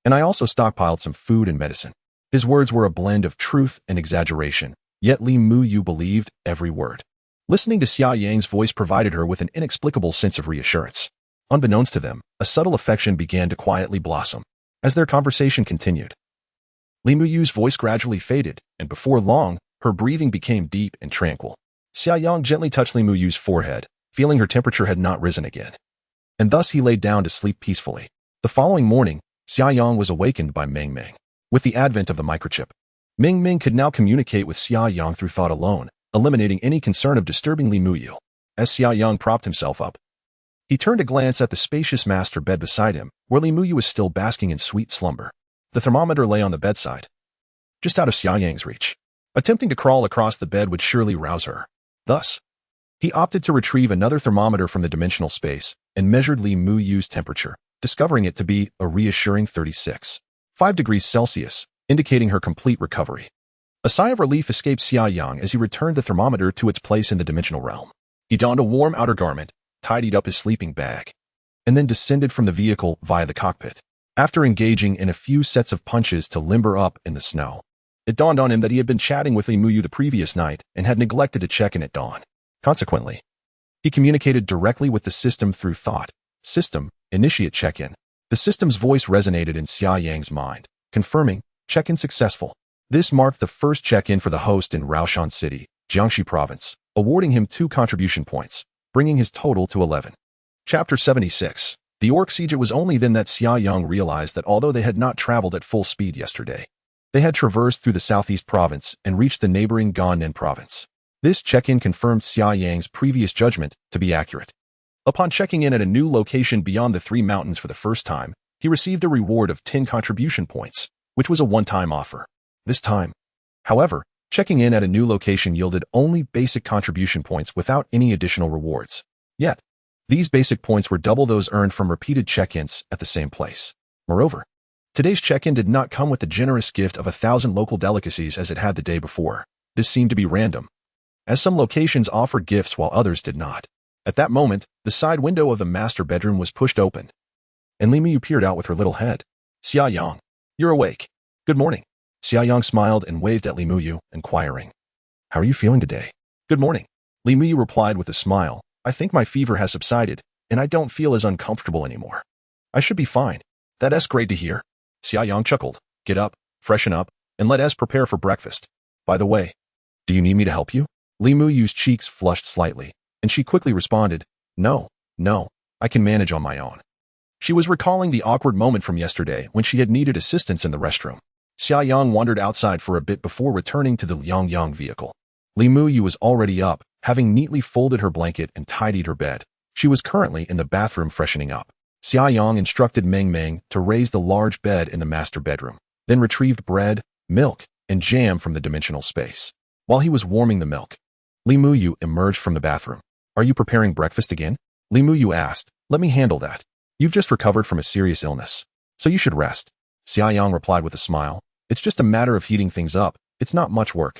S1: And I also stockpiled some food and medicine." His words were a blend of truth and exaggeration, yet Li Muyu believed every word. Listening to Xia Yang's voice provided her with an inexplicable sense of reassurance. Unbeknownst to them, a subtle affection began to quietly blossom. As their conversation continued, Li Muyu's voice gradually faded, and before long, her breathing became deep and tranquil. Xia Yang gently touched Li Muyu's forehead, feeling her temperature had not risen again. And thus he laid down to sleep peacefully. The following morning, Xia Yang was awakened by Meng Meng. With the advent of the microchip, Meng Meng could now communicate with Xia Yang through thought alone, eliminating any concern of disturbing Li Muyu. As Xia Yang propped himself up, he turned a glance at the spacious master bed beside him, where Li Muyu was still basking in sweet slumber. The thermometer lay on the bedside, just out of Xia Yang's reach. Attempting to crawl across the bed would surely rouse her. Thus, he opted to retrieve another thermometer from the dimensional space and measured Li Muyu's temperature, discovering it to be a reassuring 36.5 degrees Celsius, indicating her complete recovery. A sigh of relief escaped Xia Yang as he returned the thermometer to its place in the dimensional realm. He donned a warm outer garment, tidied up his sleeping bag, and then descended from the vehicle via the cockpit. After engaging in a few sets of punches to limber up in the snow, it dawned on him that he had been chatting with Li Muyu the previous night and had neglected to check in at dawn. Consequently, he communicated directly with the system through thought. "System, initiate check-in." The system's voice resonated in Xia Yang's mind, confirming, "Check-in successful." This marked the first check-in for the host in Raoshan City, Jiangxi Province, awarding him 2 contribution points, bringing his total to 11. Chapter 76. The Orc Siege. It was only then that Xia Yang realized that although they had not traveled at full speed yesterday, they had traversed through the southeast province and reached the neighboring Gannan province. This check-in confirmed Xia Yang's previous judgment to be accurate. Upon checking in at a new location beyond the 3 mountains for the first time, he received a reward of 10 contribution points, which was a one-time offer. This time, however, checking in at a new location yielded only basic contribution points without any additional rewards. Yet, these basic points were double those earned from repeated check-ins at the same place. Moreover, today's check-in did not come with the generous gift of 1,000 local delicacies as it had the day before. This seemed to be random, as some locations offered gifts while others did not. At that moment, the The side window of the master bedroom was pushed open, and Li Miyu peered out with her little head. Xia Yang, you're awake. Good morning. Xia Yang smiled and waved at Li Miyu, inquiring, how are you feeling today? Good morning. Li Miyu replied with a smile, I think my fever has subsided, and I don't feel as uncomfortable anymore. I should be fine. That's great to hear. Xia Yang chuckled. Get up, freshen up, and let us prepare for breakfast. By the way, do you need me to help you? Li Miyu's cheeks flushed slightly, and she quickly responded, No, I can manage on my own. She was recalling the awkward moment from yesterday when she had needed assistance in the restroom. Xia Yang wandered outside for a bit before returning to the Yang vehicle. Li Miyu was already up, having neatly folded her blanket and tidied her bed. She was currently in the bathroom freshening up. Xia Yang instructed Meng Meng to raise the large bed in the master bedroom, then retrieved bread, milk, and jam from the dimensional space. While he was warming the milk, Li Miyu emerged from the bathroom. Are you preparing breakfast again? Li Miyu asked. Let me handle that. You've just recovered from a serious illness, so you should rest. Xia Yang replied with a smile. It's just a matter of heating things up. It's not much work.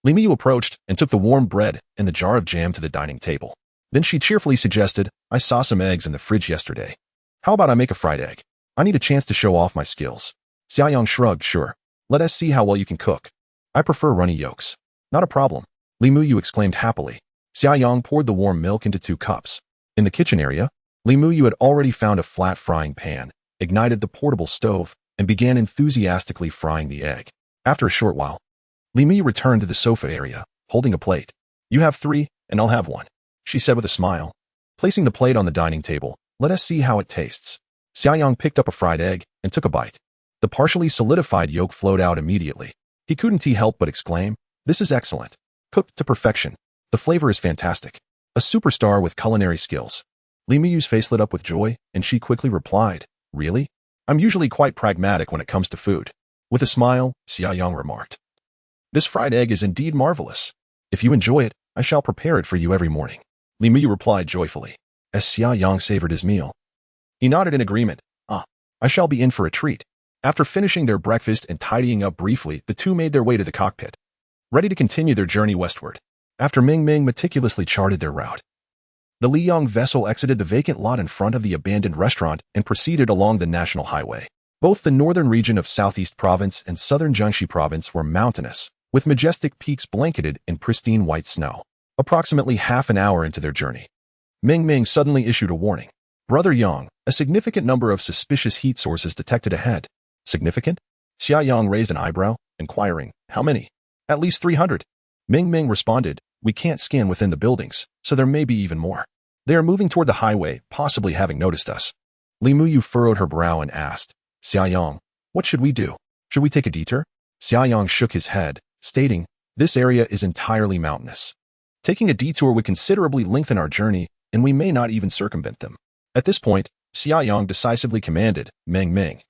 S1: Li Miyu approached and took the warm bread and the jar of jam to the dining table. Then she cheerfully suggested, I saw some eggs in the fridge yesterday. How about I make a fried egg? I need a chance to show off my skills. Xia Yang shrugged, sure. Let us see how well you can cook. I prefer runny yolks. Not a problem. Li Miyu exclaimed happily. Xia Yang poured the warm milk into 2 cups. In the kitchen area, Li Miyu had already found a flat frying pan, ignited the portable stove, and began enthusiastically frying the egg. After a short while, Li Miyu returned to the sofa area, holding a plate. You have 3, and I'll have 1, she said with a smile. Placing the plate on the dining table, let us see how it tastes. Xia Yang picked up a fried egg and took a bite. The partially solidified yolk flowed out immediately. He couldn't help but exclaim, this is excellent. Cooked to perfection. The flavor is fantastic. A superstar with culinary skills. Li Miyu's face lit up with joy, and she quickly replied, really? I'm usually quite pragmatic when it comes to food. With a smile, Xia Yang remarked, this fried egg is indeed marvelous. If you enjoy it, I shall prepare it for you every morning. Li Miyu replied joyfully, as Xia Yang savored his meal. He nodded in agreement. I shall be in for a treat. After finishing their breakfast and tidying up briefly, the two made their way to the cockpit, ready to continue their journey westward. After Meng Meng meticulously charted their route, the Liang vessel exited the vacant lot in front of the abandoned restaurant and proceeded along the national highway. Both the northern region of Southeast Province and southern Jiangxi Province were mountainous, with majestic peaks blanketed in pristine white snow. Approximately half an hour into their journey, Meng Meng suddenly issued a warning. Brother Yang, a significant number of suspicious heat sources detected ahead. Significant? Xia Yang raised an eyebrow, inquiring, how many? At least 300. Meng Meng responded, we can't scan within the buildings, so there may be even more. They are moving toward the highway, possibly having noticed us. Li Miyu furrowed her brow and asked, Xia Yang, what should we do? Should we take a detour? Xia Yang shook his head, stating, this area is entirely mountainous. Taking a detour would considerably lengthen our journey, and we may not even circumvent them. At this point, Xia Yang decisively commanded, Meng Meng,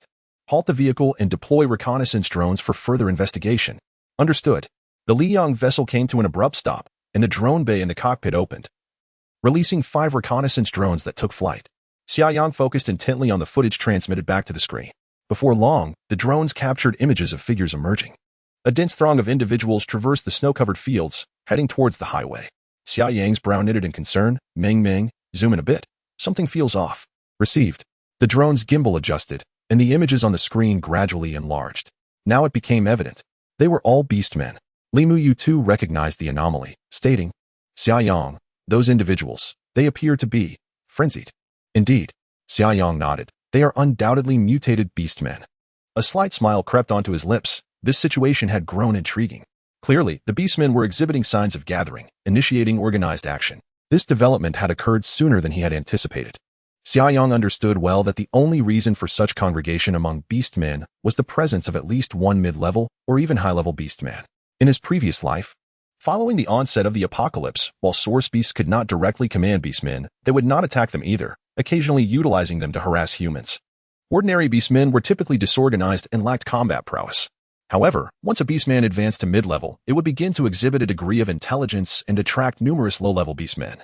S1: halt the vehicle and deploy reconnaissance drones for further investigation. Understood. The Liang vessel came to an abrupt stop, and the drone bay in the cockpit opened, releasing 5 reconnaissance drones that took flight. Xia Yang focused intently on the footage transmitted back to the screen. Before long, the drones captured images of figures emerging. A dense throng of individuals traversed the snow-covered fields, heading towards the highway. Xia Yang's brow knitted in concern. Meng Meng, zoom in a bit. Something feels off. Received. The drone's gimbal adjusted, and the images on the screen gradually enlarged. Now it became evident. They were all beastmen. Li Miyu too recognized the anomaly, stating, Xia Yang, those individuals, they appear to be frenzied. Indeed. Xia Yang nodded. They are undoubtedly mutated beastmen. A slight smile crept onto his lips. This situation had grown intriguing. Clearly, the beastmen were exhibiting signs of gathering, initiating organized action. This development had occurred sooner than he had anticipated. Xia Yang understood well that the only reason for such congregation among beastmen was the presence of at least one mid-level or even high-level beastman. In his previous life, following the onset of the apocalypse, while source beasts could not directly command beastmen, they would not attack them either, occasionally utilizing them to harass humans. Ordinary beastmen were typically disorganized and lacked combat prowess. However, once a beastman advanced to mid-level, it would begin to exhibit a degree of intelligence and attract numerous low-level beastmen.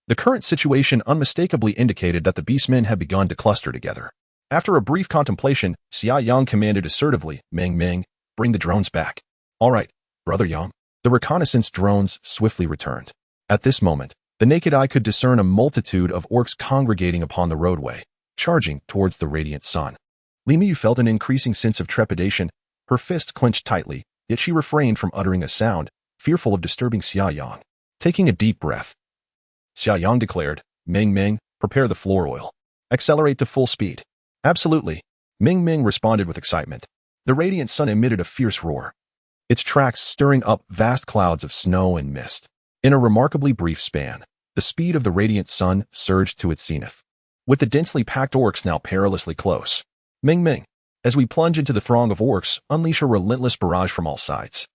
S1: The current situation unmistakably indicated that the beastmen had begun to cluster together. After a brief contemplation, Xia Yang commanded assertively, Meng Meng, bring the drones back. All right, Brother Yang. The reconnaissance drones swiftly returned. At this moment, The naked eye could discern a multitude of orcs congregating upon the roadway, charging towards the radiant sun. Li Mu felt an increasing sense of trepidation. Her fists clenched tightly, yet she refrained from uttering a sound, fearful of disturbing Xia Yang. Taking a deep breath, Xia Yang declared, "Ming Ming, prepare the floor oil. Accelerate to full speed." "Absolutely." Ming Ming responded with excitement. The radiant sun emitted a fierce roar, its tracks stirring up vast clouds of snow and mist. In a remarkably brief span, the speed of the radiant sun surged to its zenith. With the densely packed orcs now perilously close, Ming Ming, as we plunge into the throng of orcs, unleash a relentless barrage from all sides.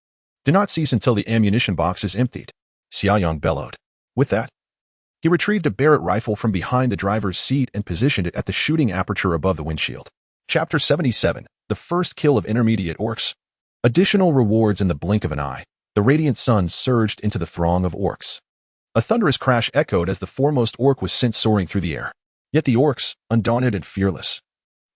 S1: Do not cease until the ammunition box is emptied, Xia Yang bellowed. With that, he retrieved a Barrett rifle from behind the driver's seat and positioned it at the shooting aperture above the windshield. Chapter 77, The First Kill of Intermediate Orcs. Additional rewards in the blink of an eye. The radiant sun surged into the throng of orcs. A thunderous crash echoed as the foremost orc was sent soaring through the air. Yet the orcs, undaunted and fearless,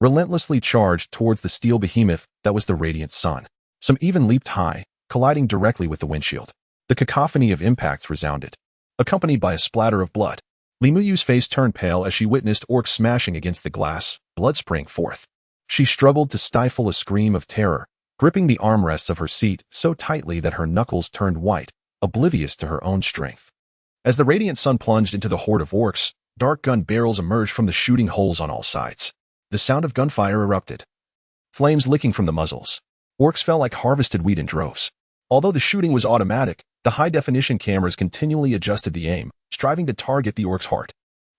S1: relentlessly charged towards the steel behemoth that was the radiant sun. Some even leaped high, colliding directly with the windshield. The cacophony of impacts resounded, accompanied by a splatter of blood. Li Muyu's face turned pale as she witnessed orcs smashing against the glass, blood spraying forth. She struggled to stifle a scream of terror, gripping the armrests of her seat so tightly that her knuckles turned white, oblivious to her own strength. As the radiant sun plunged into the horde of orcs, dark gun barrels emerged from the shooting holes on all sides. The sound of gunfire erupted, flames licking from the muzzles. Orcs fell like harvested wheat in droves. Although the shooting was automatic, the high-definition cameras continually adjusted the aim, striving to target the orc's heart.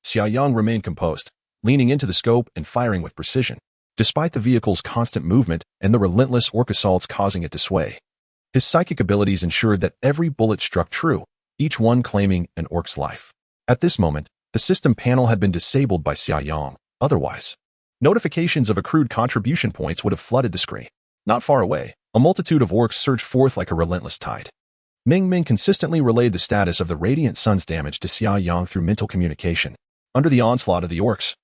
S1: Xia Yang remained composed, leaning into the scope and firing with precision, despite the vehicle's constant movement and the relentless orc assaults causing it to sway. His psychic abilities ensured that every bullet struck true, each one claiming an orc's life. At this moment, the system panel had been disabled by Xia Yang. Otherwise, notifications of accrued contribution points would have flooded the screen. Not far away, a multitude of orcs surged forth like a relentless tide. Ming Ming consistently relayed the status of the radiant sun's damage to Xia Yang through mental communication. Under the onslaught of the orcs,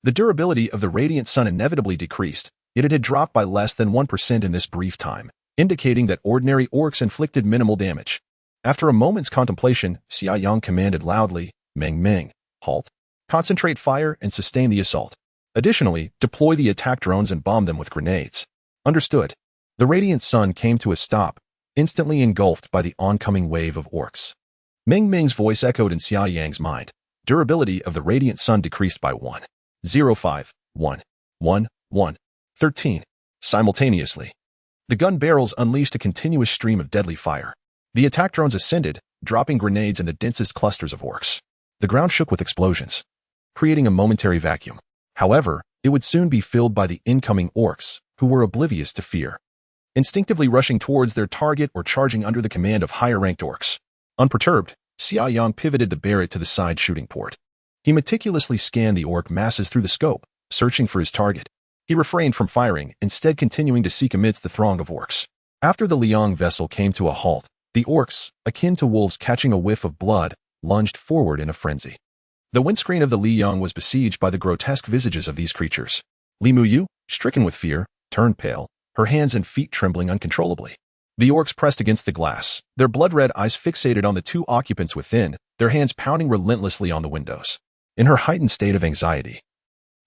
S1: the durability of the radiant sun inevitably decreased, yet it had dropped by less than 1% in this brief time, indicating that ordinary orcs inflicted minimal damage. After a moment's contemplation, Xia Yang commanded loudly, "Ming Ming, halt. Concentrate fire and sustain the assault. Additionally, deploy the attack drones and bomb them with grenades." Understood. The radiant sun came to a stop, instantly engulfed by the oncoming wave of orcs. Ming Ming's voice echoed in Xia Yang's mind. Durability of the radiant sun decreased by 1.05.1.1.1.13. Simultaneously, the gun barrels unleashed a continuous stream of deadly fire. The attack drones ascended, dropping grenades in the densest clusters of orcs. The ground shook with explosions, creating a momentary vacuum. However, it would soon be filled by the incoming orcs, who were oblivious to fear, instinctively rushing towards their target or charging under the command of higher-ranked orcs. Unperturbed, Xia Yang pivoted the Barrett to the side shooting port. He meticulously scanned the orc masses through the scope, searching for his target. He refrained from firing, instead continuing to seek amidst the throng of orcs. After the Liang vessel came to a halt, the orcs, akin to wolves catching a whiff of blood, lunged forward in a frenzy. The windscreen of the Liang was besieged by the grotesque visages of these creatures. Li Muyu, stricken with fear, turned pale, her hands and feet trembling uncontrollably. The orcs pressed against the glass, their blood-red eyes fixated on the two occupants within, their hands pounding relentlessly on the windows. In her heightened state of anxiety,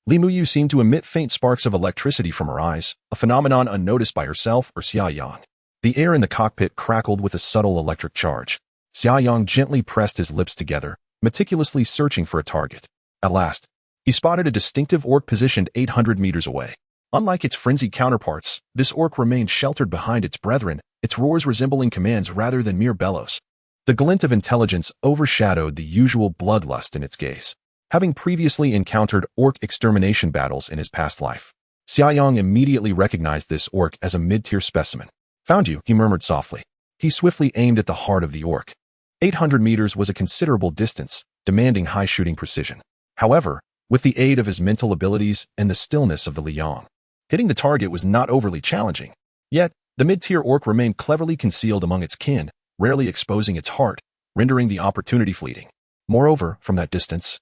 S1: Li Muyu seemed to emit faint sparks of electricity from her eyes, a phenomenon unnoticed by herself or Xia Yang. The air in the cockpit crackled with a subtle electric charge. Xia Yang gently pressed his lips together, meticulously searching for a target. At last, he spotted a distinctive orc positioned 800 meters away. Unlike its frenzied counterparts, this orc remained sheltered behind its brethren, its roars resembling commands rather than mere bellows. The glint of intelligence overshadowed the usual bloodlust in its gaze. Having previously encountered orc extermination battles in his past life, Xia Yang immediately recognized this orc as a mid-tier specimen. "Found you," he murmured softly. He swiftly aimed at the heart of the orc. 800 meters was a considerable distance, demanding high shooting precision. However, with the aid of his mental abilities and the stillness of the Liang, hitting the target was not overly challenging. Yet, the mid-tier orc remained cleverly concealed among its kin, rarely exposing its heart, rendering the opportunity fleeting. Moreover, from that distance,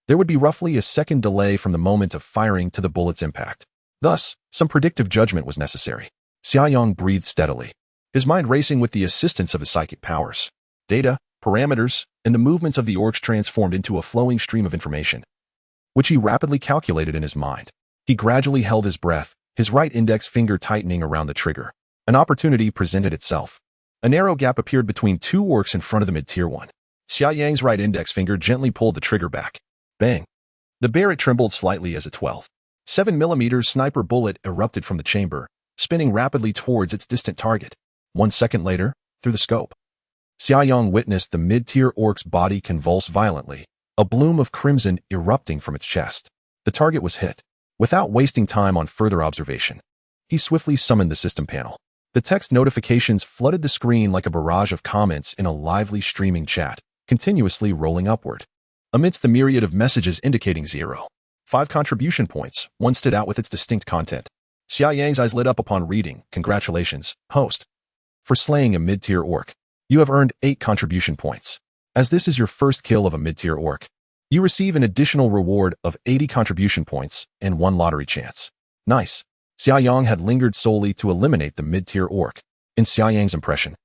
S1: there would be roughly a second delay from the moment of firing to the bullet's impact. Thus, some predictive judgment was necessary. Xia Yang breathed steadily, his mind racing with the assistance of his psychic powers. Data, parameters, and the movements of the orcs transformed into a flowing stream of information, which he rapidly calculated in his mind. He gradually held his breath, his right index finger tightening around the trigger. An opportunity presented itself. A narrow gap appeared between two orcs in front of the mid-tier one. Xia Yang's right index finger gently pulled the trigger back. Bang! The Barrett trembled slightly as a 12.7mm sniper bullet erupted from the chamber, spinning rapidly towards its distant target. 1 second later, through the scope, Xia Yang witnessed the mid-tier orc's body convulse violently, a bloom of crimson erupting from its chest. The target was hit. Without wasting time on further observation, he swiftly summoned the system panel. The text notifications flooded the screen like a barrage of comments in a lively streaming chat, continuously rolling upward. Amidst the myriad of messages indicating 0.5 contribution points, one stood out with its distinct content. Xia Yang's eyes lit up upon reading, "Congratulations, host, for slaying a mid-tier orc. You have earned 8 contribution points. As this is your first kill of a mid-tier orc, you receive an additional reward of 80 contribution points and 1 lottery chance." Nice. Xia Yang had lingered solely to eliminate the mid-tier orc. In Xia Yang's impression,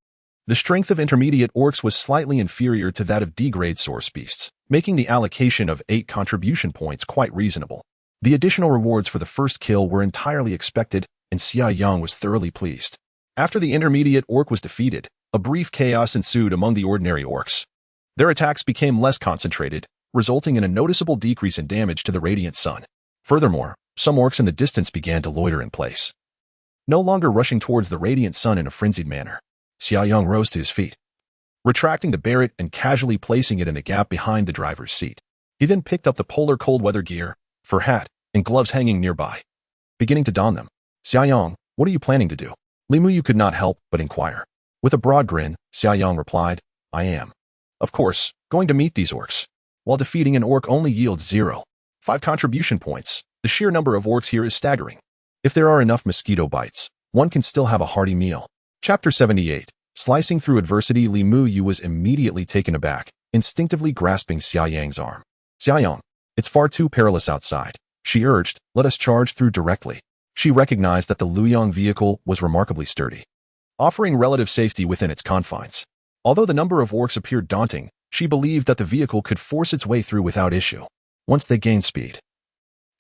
S1: the strength of intermediate orcs was slightly inferior to that of D-grade source beasts, making the allocation of 8 contribution points quite reasonable. The additional rewards for the first kill were entirely expected, and Xia Yang was thoroughly pleased. After the intermediate orc was defeated, a brief chaos ensued among the ordinary orcs. Their attacks became less concentrated, resulting in a noticeable decrease in damage to the radiant sun. Furthermore, some orcs in the distance began to loiter in place, no longer rushing towards the radiant sun in a frenzied manner. Xia Yang rose to his feet, retracting the Barrett and casually placing it in the gap behind the driver's seat. He then picked up the polar cold weather gear, fur hat, and gloves hanging nearby, beginning to don them. "Xia Yang, what are you planning to do?" Li Muyu could not help but inquire. With a broad grin, Xia Yang replied, "I am, of course, going to meet these orcs. While defeating an orc only yields 0.5 contribution points, the sheer number of orcs here is staggering. If there are enough mosquito bites, one can still have a hearty meal." Chapter 78. Slicing through adversity. Li Muyu was immediately taken aback, instinctively grasping Xia Yang's arm. "Xia Yang, it's far too perilous outside," she urged. "Let us charge through directly." She recognized that the Luyang vehicle was remarkably sturdy, offering relative safety within its confines. Although the number of orcs appeared daunting, she believed that the vehicle could force its way through without issue. Once they gained speed,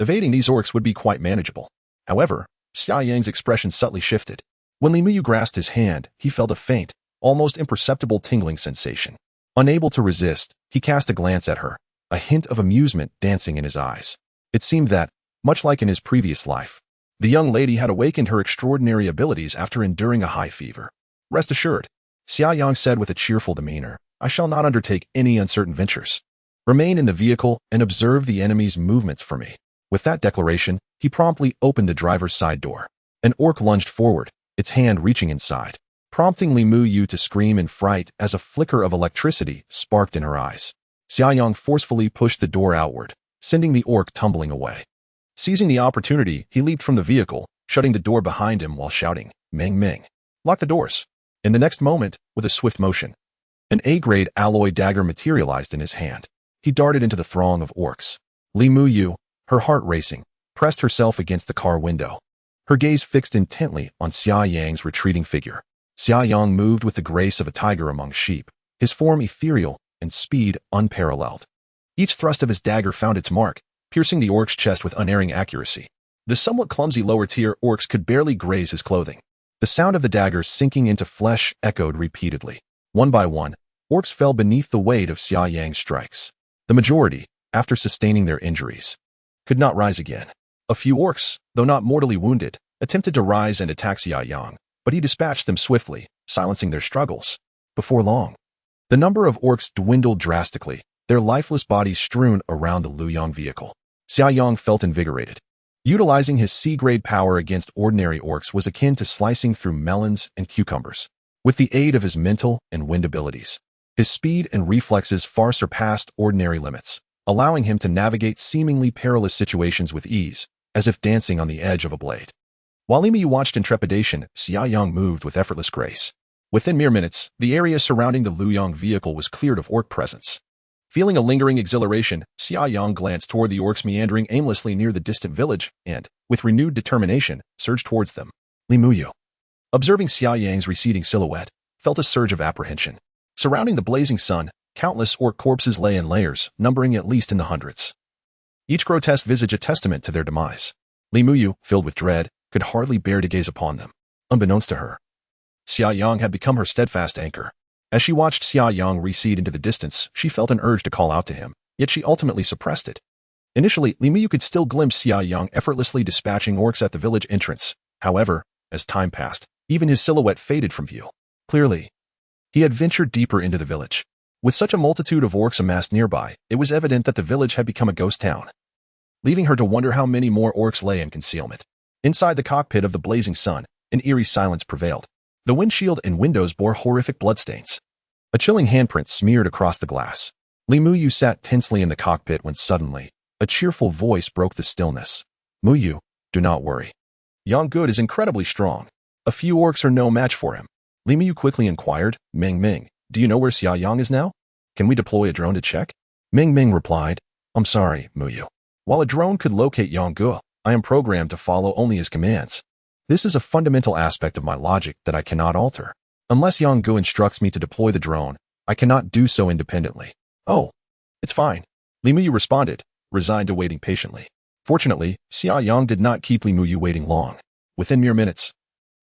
S1: evading these orcs would be quite manageable. However, Xia Yang's expression subtly shifted. When Li Muyu grasped his hand, he felt a faint, almost imperceptible tingling sensation. Unable to resist, he cast a glance at her, a hint of amusement dancing in his eyes. It seemed that, much like in his previous life, the young lady had awakened her extraordinary abilities after enduring a high fever. "Rest assured," Xia Yang said with a cheerful demeanor, "I shall not undertake any uncertain ventures. Remain in the vehicle and observe the enemy's movements for me." With that declaration, he promptly opened the driver's side door. An orc lunged forward, its hand reaching inside, prompting Li Muyu to scream in fright as a flicker of electricity sparked in her eyes. Xia Yang forcefully pushed the door outward, sending the orc tumbling away. Seizing the opportunity, he leaped from the vehicle, shutting the door behind him while shouting, "Meng Meng, lock the doors." In the next moment, with a swift motion, an A-grade alloy dagger materialized in his hand. He darted into the throng of orcs. Li Muyu, her heart racing, pressed herself against the car window, her gaze fixed intently on Xia Yang's retreating figure. Xia Yang moved with the grace of a tiger among sheep, his form ethereal and speed unparalleled. Each thrust of his dagger found its mark, piercing the orc's chest with unerring accuracy. The somewhat clumsy lower-tier orcs could barely graze his clothing. The sound of the dagger sinking into flesh echoed repeatedly. One by one, orcs fell beneath the weight of Xia Yang's strikes. The majority, after sustaining their injuries, could not rise again. A few orcs, though not mortally wounded, attempted to rise and attack Xia Yang, but he dispatched them swiftly, silencing their struggles. Before long, the number of orcs dwindled drastically, their lifeless bodies strewn around the Luyang vehicle. Xia Yang felt invigorated. Utilizing his C-grade power against ordinary orcs was akin to slicing through melons and cucumbers. With the aid of his mental and wind abilities, his speed and reflexes far surpassed ordinary limits, allowing him to navigate seemingly perilous situations with ease, as if dancing on the edge of a blade. While Li Muyu watched in trepidation, Xia Yang moved with effortless grace. Within mere minutes, the area surrounding the Luyang vehicle was cleared of orc presence. Feeling a lingering exhilaration, Xia Yang glanced toward the orcs meandering aimlessly near the distant village and, with renewed determination, surged towards them. Li Muyu, observing Xia Yang's receding silhouette, felt a surge of apprehension. Surrounding the blazing sun, countless orc corpses lay in layers, numbering at least in the hundreds. Each grotesque visage a testament to their demise. Li Muyu, filled with dread, could hardly bear to gaze upon them. Unbeknownst to her, Xia Yang had become her steadfast anchor. As she watched Xia Yang recede into the distance, she felt an urge to call out to him, yet she ultimately suppressed it. Initially, Li Muyu could still glimpse Xia Yang effortlessly dispatching orcs at the village entrance. However, as time passed, even his silhouette faded from view. Clearly, he had ventured deeper into the village. With such a multitude of orcs amassed nearby, it was evident that the village had become a ghost town, leaving her to wonder how many more orcs lay in concealment. Inside the cockpit of the blazing sun, an eerie silence prevailed. The windshield and windows bore horrific bloodstains. A chilling handprint smeared across the glass. Li Muyu sat tensely in the cockpit when suddenly, a cheerful voice broke the stillness. Muyu, do not worry. Yang Good is incredibly strong. A few orcs are no match for him. Li Muyu quickly inquired, Ming, do you know where Xia Yang is now? Can we deploy a drone to check? Ming replied, I'm sorry, Muyu. While a drone could locate Yang Good, I am programmed to follow only his commands. This is a fundamental aspect of my logic that I cannot alter. Unless Yang Gu instructs me to deploy the drone, I cannot do so independently. Oh, it's fine. Li Muyu responded, resigned to waiting patiently. Fortunately, Xia Yang did not keep Li Muyu waiting long. Within mere minutes,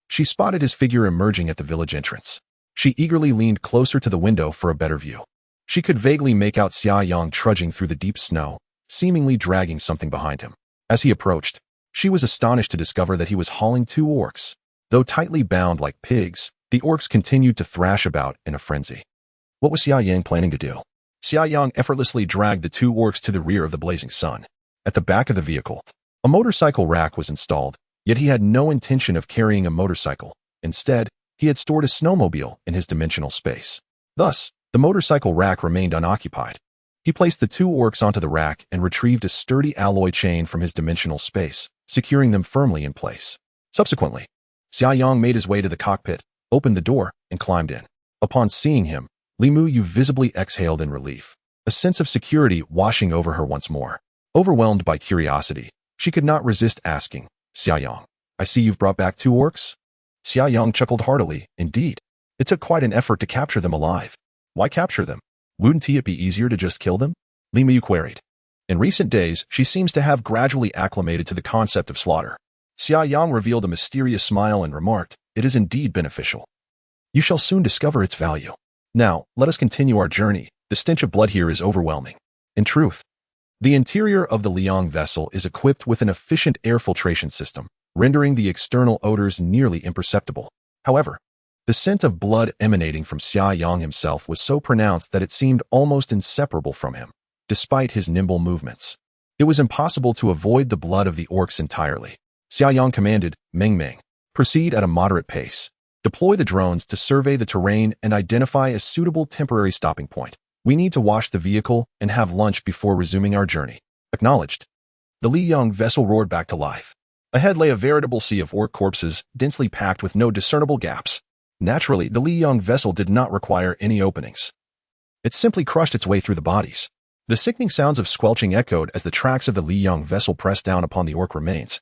S1: she spotted his figure emerging at the village entrance. She eagerly leaned closer to the window for a better view. She could vaguely make out Xia Yang trudging through the deep snow, seemingly dragging something behind him. As he approached, she was astonished to discover that he was hauling two orcs. Though tightly bound like pigs, the orcs continued to thrash about in a frenzy. What was Xia Yang planning to do? Xia Yang effortlessly dragged the two orcs to the rear of the blazing sun. At the back of the vehicle, a motorcycle rack was installed, yet he had no intention of carrying a motorcycle. Instead, he had stored a snowmobile in his dimensional space. Thus, the motorcycle rack remained unoccupied. He placed the two orcs onto the rack and retrieved a sturdy alloy chain from his dimensional space, securing them firmly in place. Subsequently, Xia Yang made his way to the cockpit, opened the door, and climbed in. Upon seeing him, Li Muyu visibly exhaled in relief, a sense of security washing over her once more. Overwhelmed by curiosity, she could not resist asking, Xia Yang, I see you've brought back two orcs? Xia Yang chuckled heartily, indeed. It took quite an effort to capture them alive. Why capture them? Wouldn't it be easier to just kill them? Li Muyu queried. In recent days, she seems to have gradually acclimated to the concept of slaughter. Xia Yang revealed a mysterious smile and remarked, it is indeed beneficial. You shall soon discover its value. Now, let us continue our journey. The stench of blood here is overwhelming. In truth, the interior of the Liang vessel is equipped with an efficient air filtration system, rendering the external odors nearly imperceptible. However, the scent of blood emanating from Xia Yang himself was so pronounced that it seemed almost inseparable from him, despite his nimble movements. It was impossible to avoid the blood of the orcs entirely. Xia Yang commanded, Ming, proceed at a moderate pace. Deploy the drones to survey the terrain and identify a suitable temporary stopping point. We need to wash the vehicle and have lunch before resuming our journey. Acknowledged. The Liang vessel roared back to life. Ahead lay a veritable sea of orc corpses, densely packed with no discernible gaps. Naturally, the Liang vessel did not require any openings. It simply crushed its way through the bodies. The sickening sounds of squelching echoed as the tracks of the Liang vessel pressed down upon the orc remains,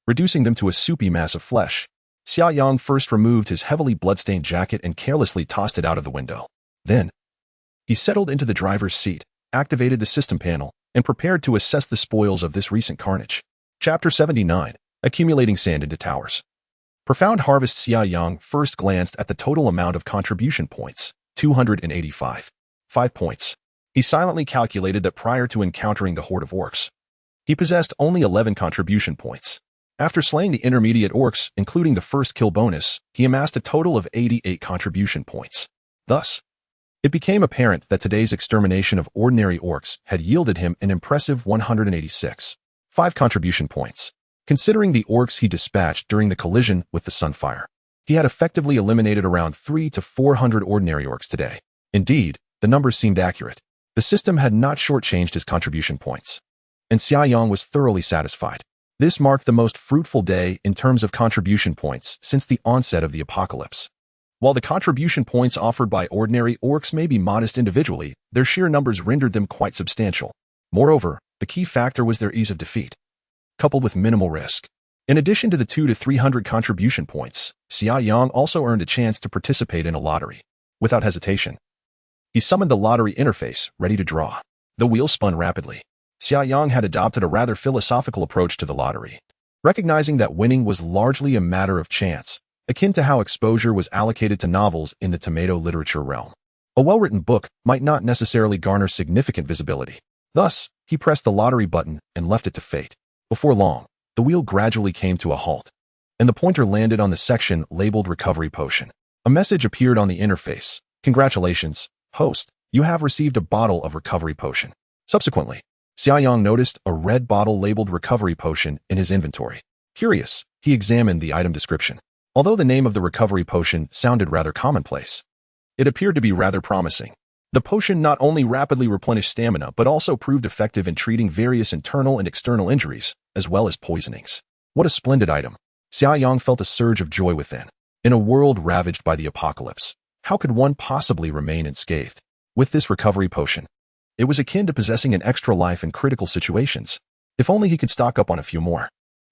S1: reducing them to a soupy mass of flesh. Xia Yang first removed his heavily bloodstained jacket and carelessly tossed it out of the window. Then, he settled into the driver's seat, activated the system panel, and prepared to assess the spoils of this recent carnage. Chapter 79. Accumulating Sand into Towers. Profound Harvest. Xia Yang first glanced at the total amount of contribution points, 285. 5 points. He silently calculated that prior to encountering the horde of orcs, he possessed only 11 contribution points. After slaying the intermediate orcs, including the first kill bonus, he amassed a total of 88 contribution points. Thus, it became apparent that today's extermination of ordinary orcs had yielded him an impressive 186. 5 contribution points. Considering the orcs he dispatched during the collision with the Sunfire, he had effectively eliminated around 300 to 400 ordinary orcs today. Indeed, the numbers seemed accurate. The system had not shortchanged his contribution points, and Xia Yang was thoroughly satisfied. This marked the most fruitful day in terms of contribution points since the onset of the apocalypse. While the contribution points offered by ordinary orcs may be modest individually, their sheer numbers rendered them quite substantial. Moreover, the key factor was their ease of defeat, coupled with minimal risk. In addition to the 200 to 300 contribution points, Xia Yang also earned a chance to participate in a lottery. Without hesitation, He summoned the lottery interface, ready to draw. The wheel spun rapidly. Xia Yang had adopted a rather philosophical approach to the lottery, recognizing that winning was largely a matter of chance, akin to how exposure was allocated to novels in the tomato literature realm. A well-written book might not necessarily garner significant visibility. Thus, he pressed the lottery button and left it to fate. Before long, the wheel gradually came to a halt, and the pointer landed on the section labeled Recovery Potion. A message appeared on the interface. Congratulations, host, you have received a bottle of Recovery Potion. Subsequently, Xia Yang noticed a red bottle labeled Recovery Potion in his inventory. Curious, he examined the item description. Although the name of the Recovery Potion sounded rather commonplace, it appeared to be rather promising. The potion not only rapidly replenished stamina, but also proved effective in treating various internal and external injuries, as well as poisonings. What a splendid item. Xia Yang felt a surge of joy within. In a world ravaged by the apocalypse, how could one possibly remain unscathed? With this recovery potion, it was akin to possessing an extra life in critical situations. If only he could stock up on a few more.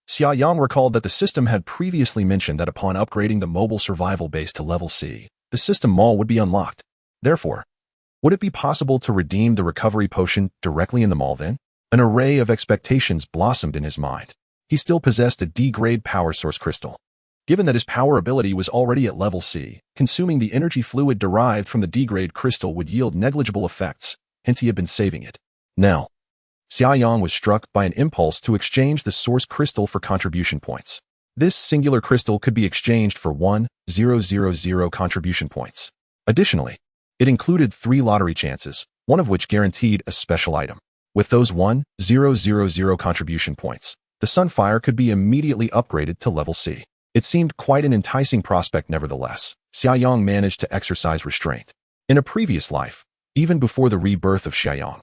S1: Xia Yang recalled that the system had previously mentioned that upon upgrading the mobile survival base to level C, the system mall would be unlocked. Therefore, would it be possible to redeem the recovery potion directly in the mall then? An array of expectations blossomed in his mind. He still possessed a D-grade power source crystal. Given that his power ability was already at level C, consuming the energy fluid derived from the D-grade crystal would yield negligible effects, hence he had been saving it. Now, Xia Yang was struck by an impulse to exchange the source crystal for contribution points. This singular crystal could be exchanged for 1,000 contribution points. Additionally, it included 3 lottery chances, one of which guaranteed a special item. With those 1,000 contribution points, the Sunfire could be immediately upgraded to level C. It seemed quite an enticing prospect nevertheless. Xia Yang managed to exercise restraint. In a previous life, even before the rebirth of Xia Yang,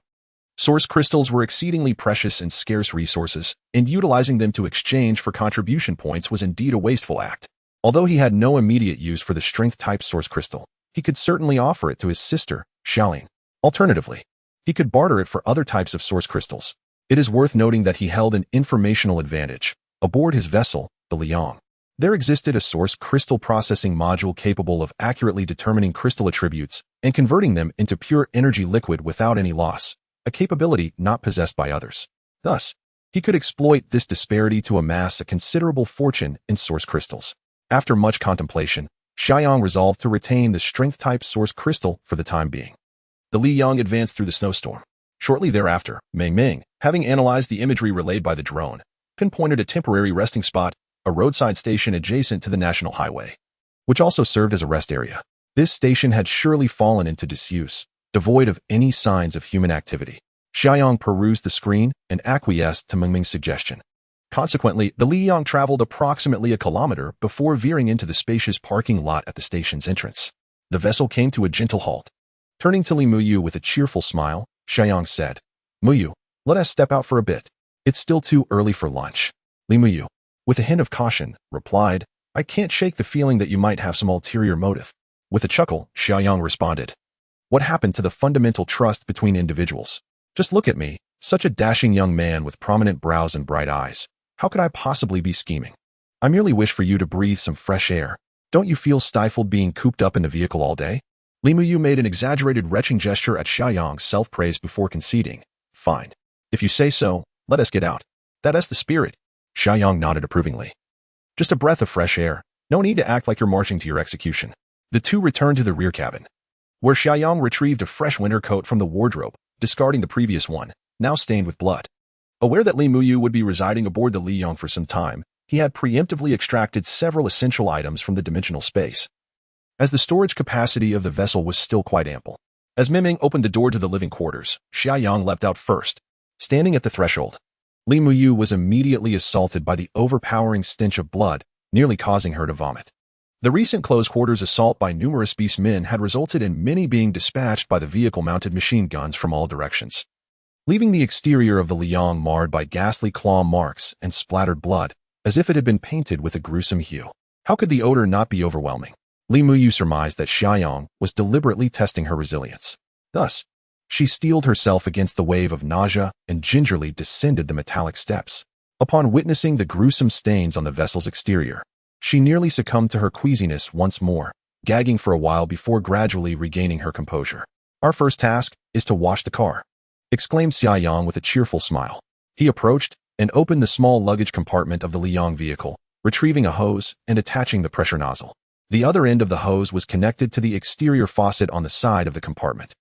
S1: source crystals were exceedingly precious and scarce resources, and utilizing them to exchange for contribution points was indeed a wasteful act. Although he had no immediate use for the strength-type source crystal, he could certainly offer it to his sister, Xia Yang. Alternatively, he could barter it for other types of source crystals. It is worth noting that he held an informational advantage. Aboard his vessel, the Liang, there existed a source crystal processing module capable of accurately determining crystal attributes and converting them into pure energy liquid without any loss, a capability not possessed by others. Thus, he could exploit this disparity to amass a considerable fortune in source crystals. After much contemplation, Xia Yang resolved to retain the strength-type source crystal for the time being. The Liang advanced through the snowstorm. Shortly thereafter, Ming, having analyzed the imagery relayed by the drone, pinpointed a temporary resting spot, a roadside station adjacent to the national highway, which also served as a rest area. This station had surely fallen into disuse, devoid of any signs of human activity. Xia Yang perused the screen and acquiesced to Ming's suggestion. Consequently, the Liang traveled approximately a kilometer before veering into the spacious parking lot at the station's entrance. The vessel came to a gentle halt. Turning to Li Muyu with a cheerful smile, Xia Yang said, "Muyu, let us step out for a bit. It's still too early for lunch." Li Muyu, with a hint of caution, replied, "I can't shake the feeling that you might have some ulterior motive." With a chuckle, Xia Yang responded, "What happened to the fundamental trust between individuals? Just look at me, such a dashing young man with prominent brows and bright eyes. How could I possibly be scheming? I merely wish for you to breathe some fresh air. Don't you feel stifled being cooped up in the vehicle all day?" Li Muyu made an exaggerated retching gesture at Xia Yang's self-praise before conceding, "Fine. If you say so, let us get out. That's the spirit." Xia Yang nodded approvingly. "Just a breath of fresh air. No need to act like you're marching to your execution." The two returned to the rear cabin, where Xia Yang retrieved a fresh winter coat from the wardrobe, discarding the previous one, now stained with blood. Aware that Li Muyu would be residing aboard the Liang for some time, he had preemptively extracted several essential items from the dimensional space, as the storage capacity of the vessel was still quite ample. As Ming opened the door to the living quarters, Xia Yang leapt out first. Standing at the threshold, Li Muyu was immediately assaulted by the overpowering stench of blood, nearly causing her to vomit. The recent close quarters assault by numerous beast men had resulted in many being dispatched by the vehicle-mounted machine guns from all directions, leaving the exterior of the Liang marred by ghastly claw marks and splattered blood, as if it had been painted with a gruesome hue. How could the odor not be overwhelming? Li Muyu surmised that Xia Yang was deliberately testing her resilience. Thus, she steeled herself against the wave of nausea and gingerly descended the metallic steps. Upon witnessing the gruesome stains on the vessel's exterior, she nearly succumbed to her queasiness once more, gagging for a while before gradually regaining her composure. Our first task is to wash the car, exclaimed Xia Yang with a cheerful smile. He approached and opened the small luggage compartment of the Liang vehicle, retrieving a hose and attaching the pressure nozzle. The other end of the hose was connected to the exterior faucet on the side of the compartment.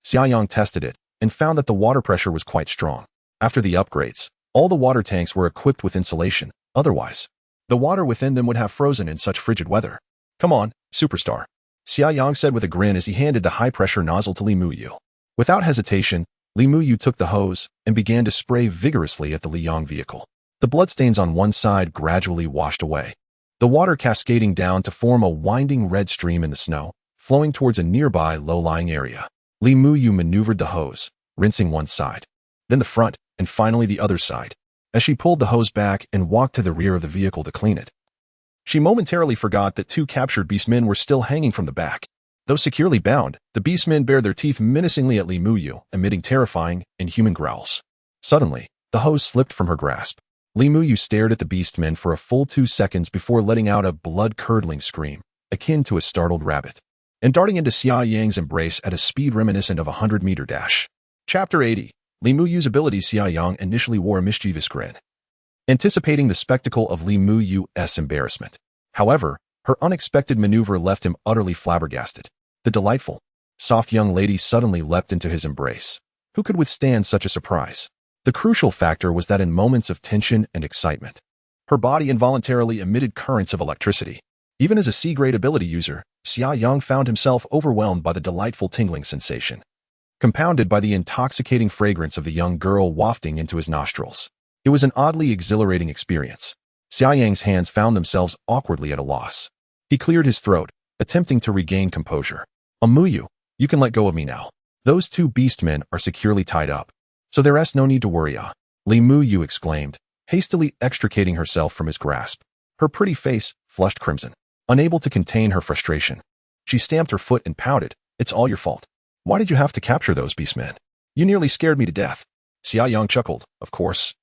S1: Xia Yang tested it and found that the water pressure was quite strong. After the upgrades, all the water tanks were equipped with insulation. Otherwise, the water within them would have frozen in such frigid weather. Come on, superstar, Xia Yang said with a grin as he handed the high-pressure nozzle to Li Muyu. Without hesitation, Li Muyu took the hose and began to spray vigorously at the Liang vehicle. The bloodstains on one side gradually washed away, the water cascading down to form a winding red stream in the snow, flowing towards a nearby low-lying area. Li Muyu maneuvered the hose, rinsing one side, then the front, and finally the other side, as she pulled the hose back and walked to the rear of the vehicle to clean it. She momentarily forgot that two captured beastmen were still hanging from the back. Though securely bound, the beastmen bared their teeth menacingly at Li Muyu, emitting terrifying, inhuman growls. Suddenly, the hose slipped from her grasp. Li Muyu stared at the beastmen for a full 2 seconds before letting out a blood-curdling scream, akin to a startled rabbit, and darting into Xia Yang's embrace at a speed reminiscent of a 100-meter dash. Chapter 80. Li Muyu's abilities. Xia Yang initially wore a mischievous grin, anticipating the spectacle of Li Muyu's embarrassment. However, her unexpected maneuver left him utterly flabbergasted. The delightful, soft young lady suddenly leapt into his embrace. Who could withstand such a surprise? The crucial factor was that in moments of tension and excitement, her body involuntarily emitted currents of electricity. Even as a C-grade ability user, Xia Yang found himself overwhelmed by the delightful tingling sensation, compounded by the intoxicating fragrance of the young girl wafting into his nostrils. It was an oddly exhilarating experience. Xia Yang's hands found themselves awkwardly at a loss. He cleared his throat, attempting to regain composure. Muyu, you can let go of me now. Those two beastmen are securely tied up, so there's no need to worry. Li Muyu exclaimed, hastily extricating herself from his grasp. Her pretty face flushed crimson. Unable to contain her frustration, she stamped her foot and pouted. It's all your fault. Why did you have to capture those beastmen? You nearly scared me to death. Xia Yang chuckled. Of course.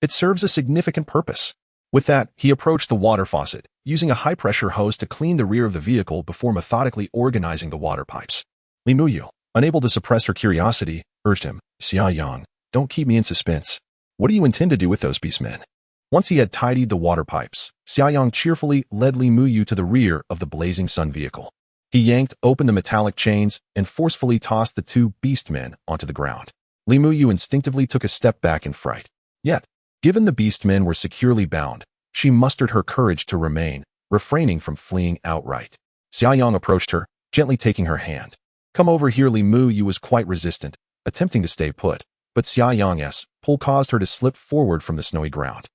S1: It serves a significant purpose. With that, he approached the water faucet, using a high-pressure hose to clean the rear of the vehicle before methodically organizing the water pipes. Li Muyu, unable to suppress her curiosity, urged him, Xia Yang, don't keep me in suspense. What do you intend to do with those beastmen? Once he had tidied the water pipes, Xia Yang cheerfully led Li Muyu to the rear of the blazing sun vehicle. He yanked open the metallic chains and forcefully tossed the two beastmen onto the ground. Li Muyu instinctively took a step back in fright. Yet, given the beastmen were securely bound, she mustered her courage to remain, refraining from fleeing outright. Xia Yang approached her, gently taking her hand. Come over here. Li Muyu was quite resistant, attempting to stay put, but Xia Yang's pull caused her to slip forward from the snowy ground.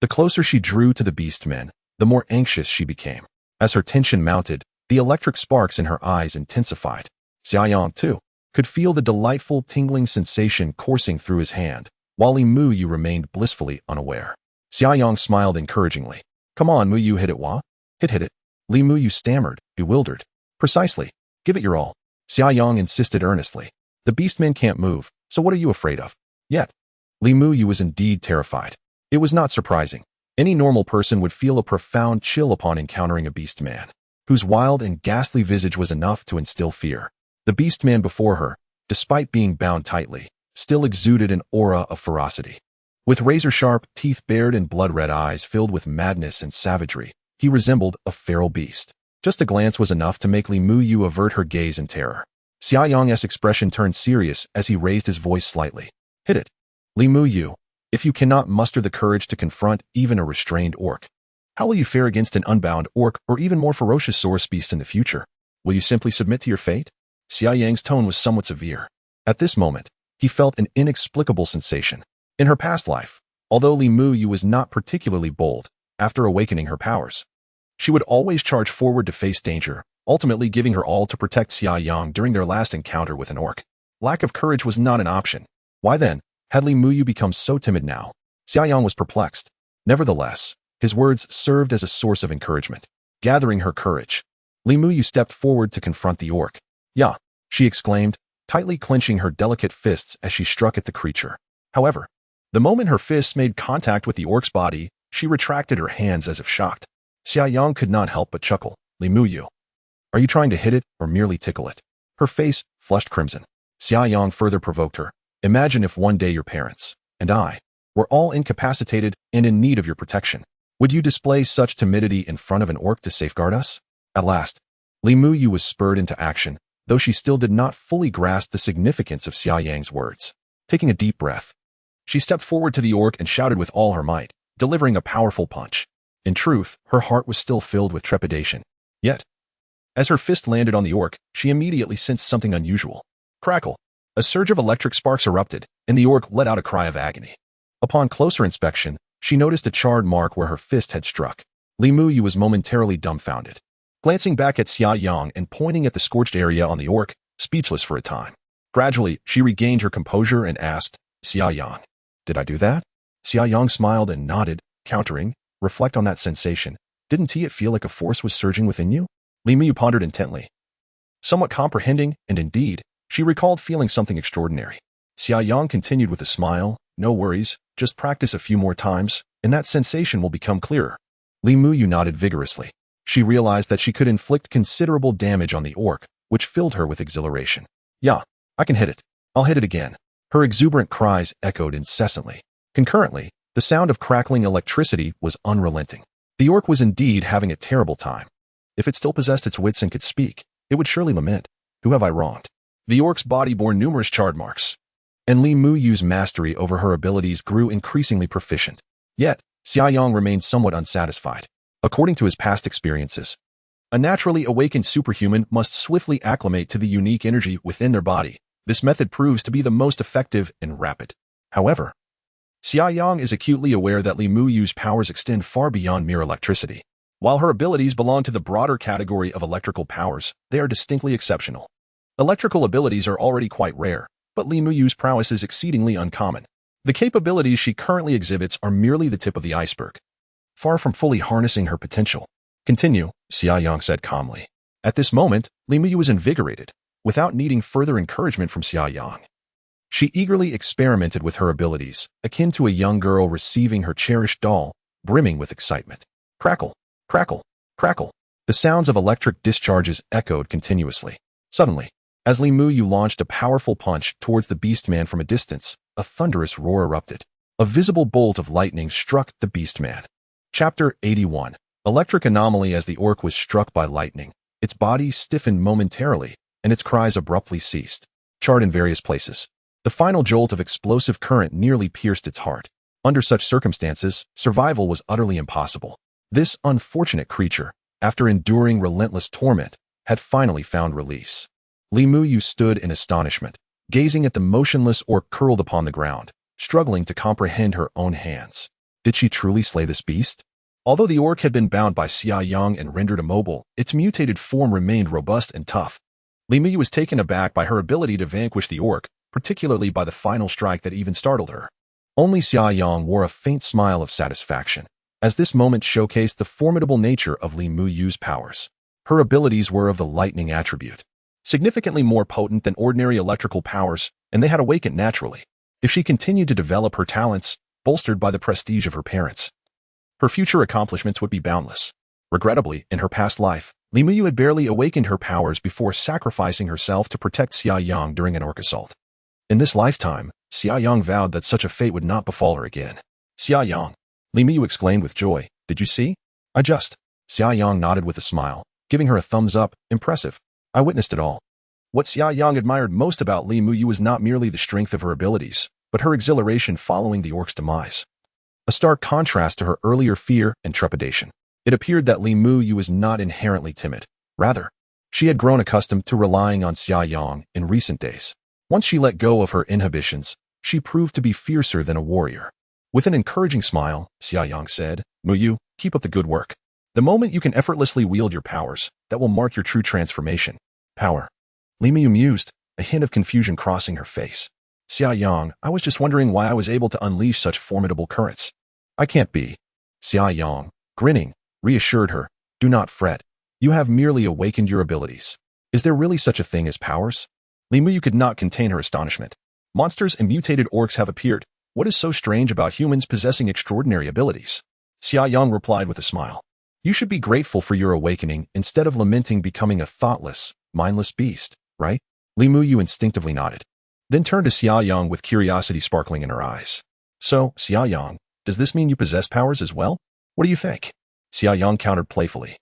S1: The closer she drew to the beastmen, the more anxious she became. As her tension mounted, the electric sparks in her eyes intensified. Xia Yang, too, could feel the delightful tingling sensation coursing through his hand, while Li Muyu remained blissfully unaware. Xia Yang smiled encouragingly. Come on, Muyu, hit it, wa? Hit it. Li Muyu stammered, bewildered. Precisely. Give it your all. Xia Yang insisted earnestly. The beastmen can't move, so what are you afraid of? Yet, Li Muyu was indeed terrified. It was not surprising. Any normal person would feel a profound chill upon encountering a beastman, whose wild and ghastly visage was enough to instill fear. The beastman before her, despite being bound tightly, still exuded an aura of ferocity. With razor-sharp teeth bared and blood-red eyes filled with madness and savagery, he resembled a feral beast. Just a glance was enough to make Li Muyu avert her gaze in terror. Xia Yang's expression turned serious as he raised his voice slightly. Hit it. Li Muyu, if you cannot muster the courage to confront even a restrained orc, how will you fare against an unbound orc or even more ferocious source beast in the future? Will you simply submit to your fate? Xia Yang's tone was somewhat severe. At this moment, he felt an inexplicable sensation. In her past life, although Li Muyu was not particularly bold, after awakening her powers, she would always charge forward to face danger, ultimately giving her all to protect Xia Yang during their last encounter with an orc. Lack of courage was not an option. Why then had Li Muyu become so timid now? Xia Yang was perplexed. Nevertheless, his words served as a source of encouragement. Gathering her courage, Li Muyu stepped forward to confront the orc. Yeah, she exclaimed, tightly clenching her delicate fists as she struck at the creature. However, the moment her fists made contact with the orc's body, she retracted her hands as if shocked. Xia Yang could not help but chuckle. Li Muyu, are you trying to hit it or merely tickle it? Her face flushed crimson. Xia Yang further provoked her. Imagine if one day your parents, and I, were all incapacitated and in need of your protection. Would you display such timidity in front of an orc to safeguard us? At last, Li Muyu was spurred into action, though she still did not fully grasp the significance of Xia Yang's words. Taking a deep breath, she stepped forward to the orc and shouted with all her might, delivering a powerful punch. In truth, her heart was still filled with trepidation. Yet, as her fist landed on the orc, she immediately sensed something unusual. Crackle! A surge of electric sparks erupted, and the orc let out a cry of agony. Upon closer inspection, she noticed a charred mark where her fist had struck. Li Muyu was momentarily dumbfounded. Glancing back at Xia Yang and pointing at the scorched area on the orc, speechless for a time. Gradually, she regained her composure and asked, Xia Yang, did I do that? Xia Yang smiled and nodded, countering, reflect on that sensation. Didn't it feel like a force was surging within you? Li Muyu pondered intently. Somewhat comprehending, and indeed, she recalled feeling something extraordinary. Xia Yang continued with a smile, no worries, just practice a few more times, and that sensation will become clearer. Li Muyu nodded vigorously. She realized that she could inflict considerable damage on the orc, which filled her with exhilaration. Yeah, I can hit it. I'll hit it again. Her exuberant cries echoed incessantly. Concurrently, the sound of crackling electricity was unrelenting. The orc was indeed having a terrible time. If it still possessed its wits and could speak, it would surely lament, who have I wronged? The orc's body bore numerous charred marks, and Li Muyu's mastery over her abilities grew increasingly proficient. Yet, Xia Yang remained somewhat unsatisfied. According to his past experiences, a naturally awakened superhuman must swiftly acclimate to the unique energy within their body. This method proves to be the most effective and rapid. However, Xia Yang is acutely aware that Li Muyu's powers extend far beyond mere electricity. While her abilities belong to the broader category of electrical powers, they are distinctly exceptional. Electrical abilities are already quite rare, but Li Muyu's prowess is exceedingly uncommon. The capabilities she currently exhibits are merely the tip of the iceberg, far from fully harnessing her potential. Continue, Xia Yang said calmly. At this moment, Li Muyu was invigorated, without needing further encouragement from Xia Yang. She eagerly experimented with her abilities, akin to a young girl receiving her cherished doll, brimming with excitement. Crackle, crackle, crackle. The sounds of electric discharges echoed continuously. Suddenly, as Li Muyu launched a powerful punch towards the beastman from a distance, a thunderous roar erupted. A visible bolt of lightning struck the beastman. Chapter 81. Electric anomaly. As the orc was struck by lightning, its body stiffened momentarily, and its cries abruptly ceased. Charred in various places, the final jolt of explosive current nearly pierced its heart. Under such circumstances, survival was utterly impossible. This unfortunate creature, after enduring relentless torment, had finally found release. Li Muyu stood in astonishment, gazing at the motionless orc curled upon the ground, struggling to comprehend her own hands. Did she truly slay this beast? Although the orc had been bound by Xia Yang and rendered immobile, its mutated form remained robust and tough. Li Muyu was taken aback by her ability to vanquish the orc, particularly by the final strike that even startled her. Only Xia Yang wore a faint smile of satisfaction, as this moment showcased the formidable nature of Li Muyu's powers. Her abilities were of the lightning attribute, significantly more potent than ordinary electrical powers, and they had awakened naturally. If she continued to develop her talents, bolstered by the prestige of her parents, her future accomplishments would be boundless. Regrettably, in her past life, Li Muyu had barely awakened her powers before sacrificing herself to protect Xia Yang during an orc assault. In this lifetime, Xia Yang vowed that such a fate would not befall her again. Xia Yang, Li Muyu exclaimed with joy, did you see? Xia Yang nodded with a smile, giving her a thumbs up. Impressive. I witnessed it all. What Xia Yang admired most about Li Muyu was not merely the strength of her abilities, but her exhilaration following the orc's demise. A stark contrast to her earlier fear and trepidation. It appeared that Li Muyu was not inherently timid. Rather, she had grown accustomed to relying on Xia Yang in recent days. Once she let go of her inhibitions, she proved to be fiercer than a warrior. With an encouraging smile, Xia Yang said, Muyu, keep up the good work. The moment you can effortlessly wield your powers, that will mark your true transformation. Power. Li Muyu mused, a hint of confusion crossing her face. Xia Yang, I was just wondering why I was able to unleash such formidable currents. I can't be. Xia Yang, grinning, reassured her, do not fret. You have merely awakened your abilities. Is there really such a thing as powers? Li Muyu could not contain her astonishment. Monsters and mutated orcs have appeared. What is so strange about humans possessing extraordinary abilities? Xia Yang replied with a smile. You should be grateful for your awakening instead of lamenting becoming a thoughtless, mindless beast, right? Li Muyu instinctively nodded, then turned to Xia Yang with curiosity sparkling in her eyes. So, Xia Yang, does this mean you possess powers as well? What do you think? Xia Yang countered playfully.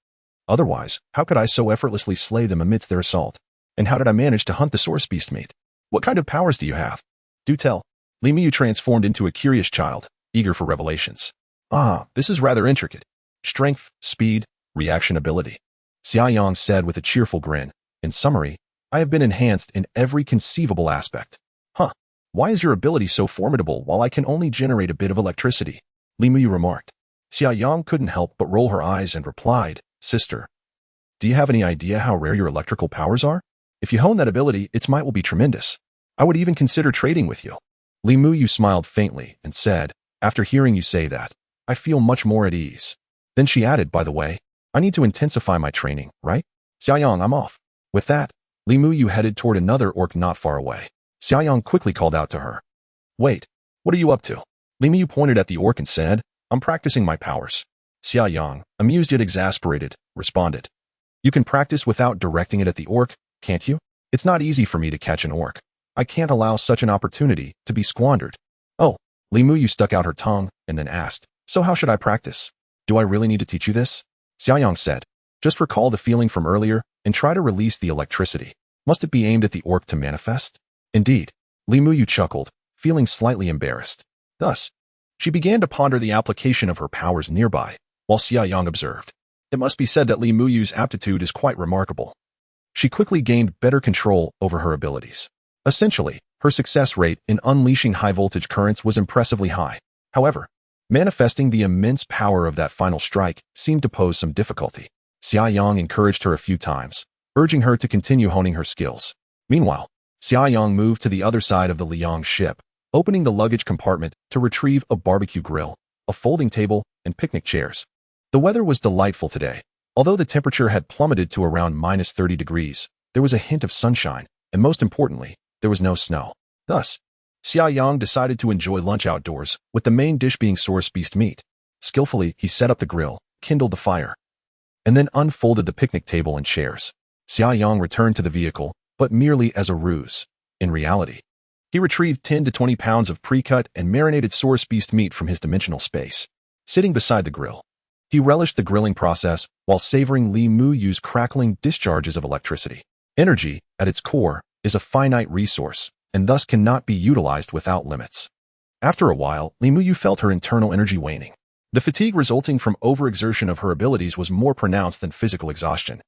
S1: Otherwise, how could I so effortlessly slay them amidst their assault? And how did I manage to hunt the source beast meat? What kind of powers do you have? Do tell. Li Muyu transformed into a curious child, eager for revelations. Ah, this is rather intricate. Strength, speed, reaction ability. Xia Yang said with a cheerful grin. In summary, I have been enhanced in every conceivable aspect. Huh. Why is your ability so formidable while I can only generate a bit of electricity? Li Muyu remarked. Xia Yang couldn't help but roll her eyes and replied, Sister, do you have any idea how rare your electrical powers are? If you hone that ability, its might will be tremendous. I would even consider trading with you. Li Muyu smiled faintly and said, After hearing you say that, I feel much more at ease. Then she added, by the way, I need to intensify my training, right? Xia Yang, I'm off. With that, Li Muyu headed toward another orc not far away. Xia Yang quickly called out to her. Wait, what are you up to? Li Muyu pointed at the orc and said, I'm practicing my powers. Xia Yang, amused yet exasperated, responded. You can practice without directing it at the orc, can't you? It's not easy for me to catch an orc. I can't allow such an opportunity to be squandered. Oh, Li Muyu stuck out her tongue and then asked, So how should I practice? Do I really need to teach you this? Xia Yang said, Just recall the feeling from earlier and try to release the electricity. Must it be aimed at the orc to manifest? Indeed. Li Muyu chuckled, feeling slightly embarrassed. Thus, she began to ponder the application of her powers nearby, while Xia Yang observed. It must be said that Li Muyu's aptitude is quite remarkable. She quickly gained better control over her abilities. Essentially, her success rate in unleashing high-voltage currents was impressively high. However, manifesting the immense power of that final strike seemed to pose some difficulty. Xia Yang encouraged her a few times, urging her to continue honing her skills. Meanwhile, Xia Yang moved to the other side of the Liang ship, opening the luggage compartment to retrieve a barbecue grill, a folding table, and picnic chairs. The weather was delightful today. Although the temperature had plummeted to around minus 30 degrees, there was a hint of sunshine, and most importantly, there was no snow. Thus, Xia Yang decided to enjoy lunch outdoors, with the main dish being source beast meat. Skillfully, he set up the grill, kindled the fire, and then unfolded the picnic table and chairs. Xia Yang returned to the vehicle, but merely as a ruse. In reality, he retrieved 10 to 20 pounds of pre-cut and marinated source beast meat from his dimensional space. Sitting beside the grill, he relished the grilling process while savoring Li Muyu's crackling discharges of electricity. Energy, at its core, is a finite resource, and thus cannot be utilized without limits. After a while, Li Muyu felt her internal energy waning. The fatigue resulting from overexertion of her abilities was more pronounced than physical exhaustion,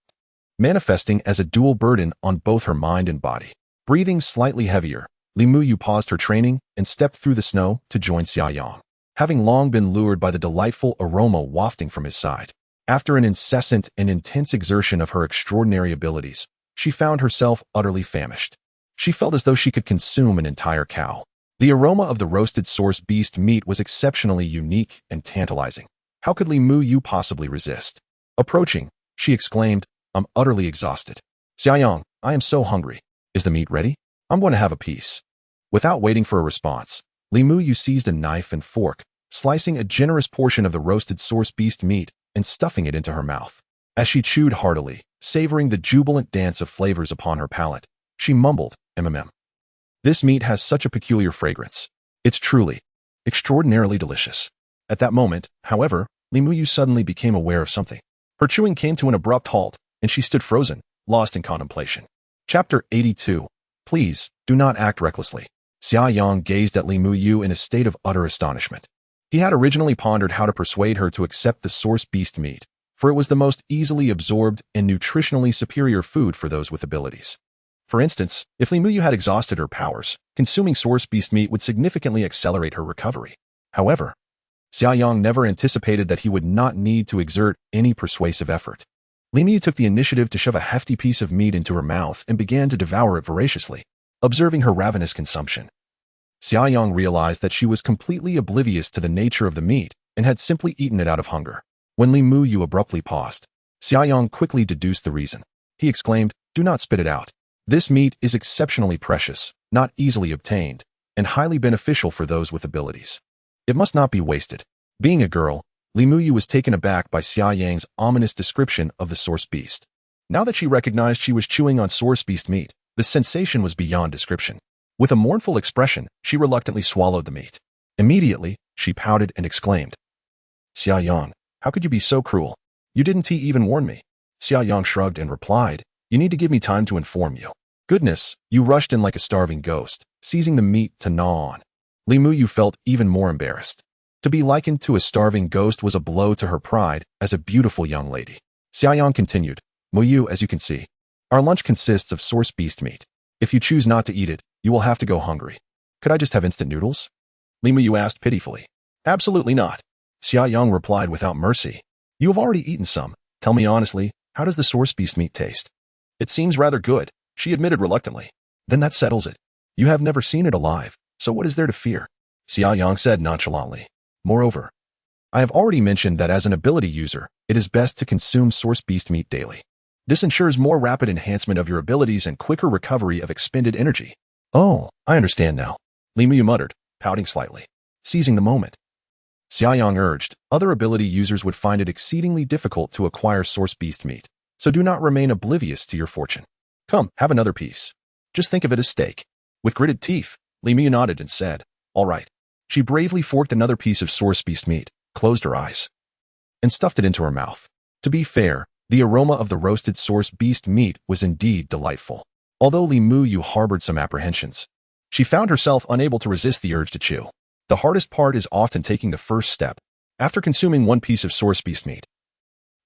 S1: manifesting as a dual burden on both her mind and body. Breathing slightly heavier, Li Muyu paused her training and stepped through the snow to join Xia Yang, having long been lured by the delightful aroma wafting from his side. After an incessant and intense exertion of her extraordinary abilities, she found herself utterly famished. She felt as though she could consume an entire cow. The aroma of the roasted source beast meat was exceptionally unique and tantalizing. How could Li Muyu possibly resist? Approaching, she exclaimed, I'm utterly exhausted. Xia Yang, I am so hungry. Is the meat ready? I'm going to have a piece. Without waiting for a response, Li Muyu seized a knife and fork, slicing a generous portion of the roasted source beast meat and stuffing it into her mouth. As she chewed heartily, savoring the jubilant dance of flavors upon her palate, she mumbled, "MMM. This meat has such a peculiar fragrance. It's truly, extraordinarily delicious." At that moment, however, Li Muyu suddenly became aware of something. Her chewing came to an abrupt halt, and she stood frozen, lost in contemplation. Chapter 82. Please, do not act recklessly. Xia Yang gazed at Li Muyu in a state of utter astonishment. He had originally pondered how to persuade her to accept the source beast meat, for it was the most easily absorbed and nutritionally superior food for those with abilities. For instance, if Li Muyu had exhausted her powers, consuming source beast meat would significantly accelerate her recovery. However, Xia Yang never anticipated that he would not need to exert any persuasive effort. Li Muyu took the initiative to shove a hefty piece of meat into her mouth and began to devour it voraciously, observing her ravenous consumption. Xia Yang realized that she was completely oblivious to the nature of the meat and had simply eaten it out of hunger. When Li Muyu abruptly paused, Xia Yang quickly deduced the reason. He exclaimed, "Do not spit it out. This meat is exceptionally precious, not easily obtained, and highly beneficial for those with abilities. It must not be wasted." Being a girl, Li Muyu was taken aback by Xia Yang's ominous description of the source beast. Now that she recognized she was chewing on source beast meat, The sensation was beyond description. With a mournful expression, she reluctantly swallowed the meat. Immediately, she pouted and exclaimed, "Xia Yang, how could you be so cruel? You didn't even warn me." Xia Yang shrugged and replied, "You need to give me time to inform you." "Goodness, you rushed in like a starving ghost, seizing the meat to gnaw on." Li Muyu felt even more embarrassed. To be likened to a starving ghost was a blow to her pride as a beautiful young lady. Xia Yang continued, "Muyu, as you can see, our lunch consists of source beast meat. If you choose not to eat it, you will have to go hungry. Could I just have instant noodles?" Li Muyu asked pitifully. "Absolutely not." Xia Yang replied without mercy. "You have already eaten some. Tell me honestly, how does the source beast meat taste?" "It seems rather good," she admitted reluctantly. "Then that settles it. You have never seen it alive, so what is there to fear?" Xia Yang said nonchalantly. "Moreover, I have already mentioned that as an ability user, it is best to consume source beast meat daily. This ensures more rapid enhancement of your abilities and quicker recovery of expended energy." "Oh, I understand now," Li Muyu muttered, pouting slightly. Seizing the moment, Xia Yang urged, "Other ability users would find it exceedingly difficult to acquire source beast meat, so do not remain oblivious to your fortune. Come, have another piece. Just think of it as steak." With gritted teeth, Li Muyu nodded and said, "All right." She bravely forked another piece of source beast meat, closed her eyes, and stuffed it into her mouth. To be fair, the aroma of the roasted source beast meat was indeed delightful. Although Li Muyu harbored some apprehensions, she found herself unable to resist the urge to chew. The hardest part is often taking the first step. After consuming one piece of source beast meat,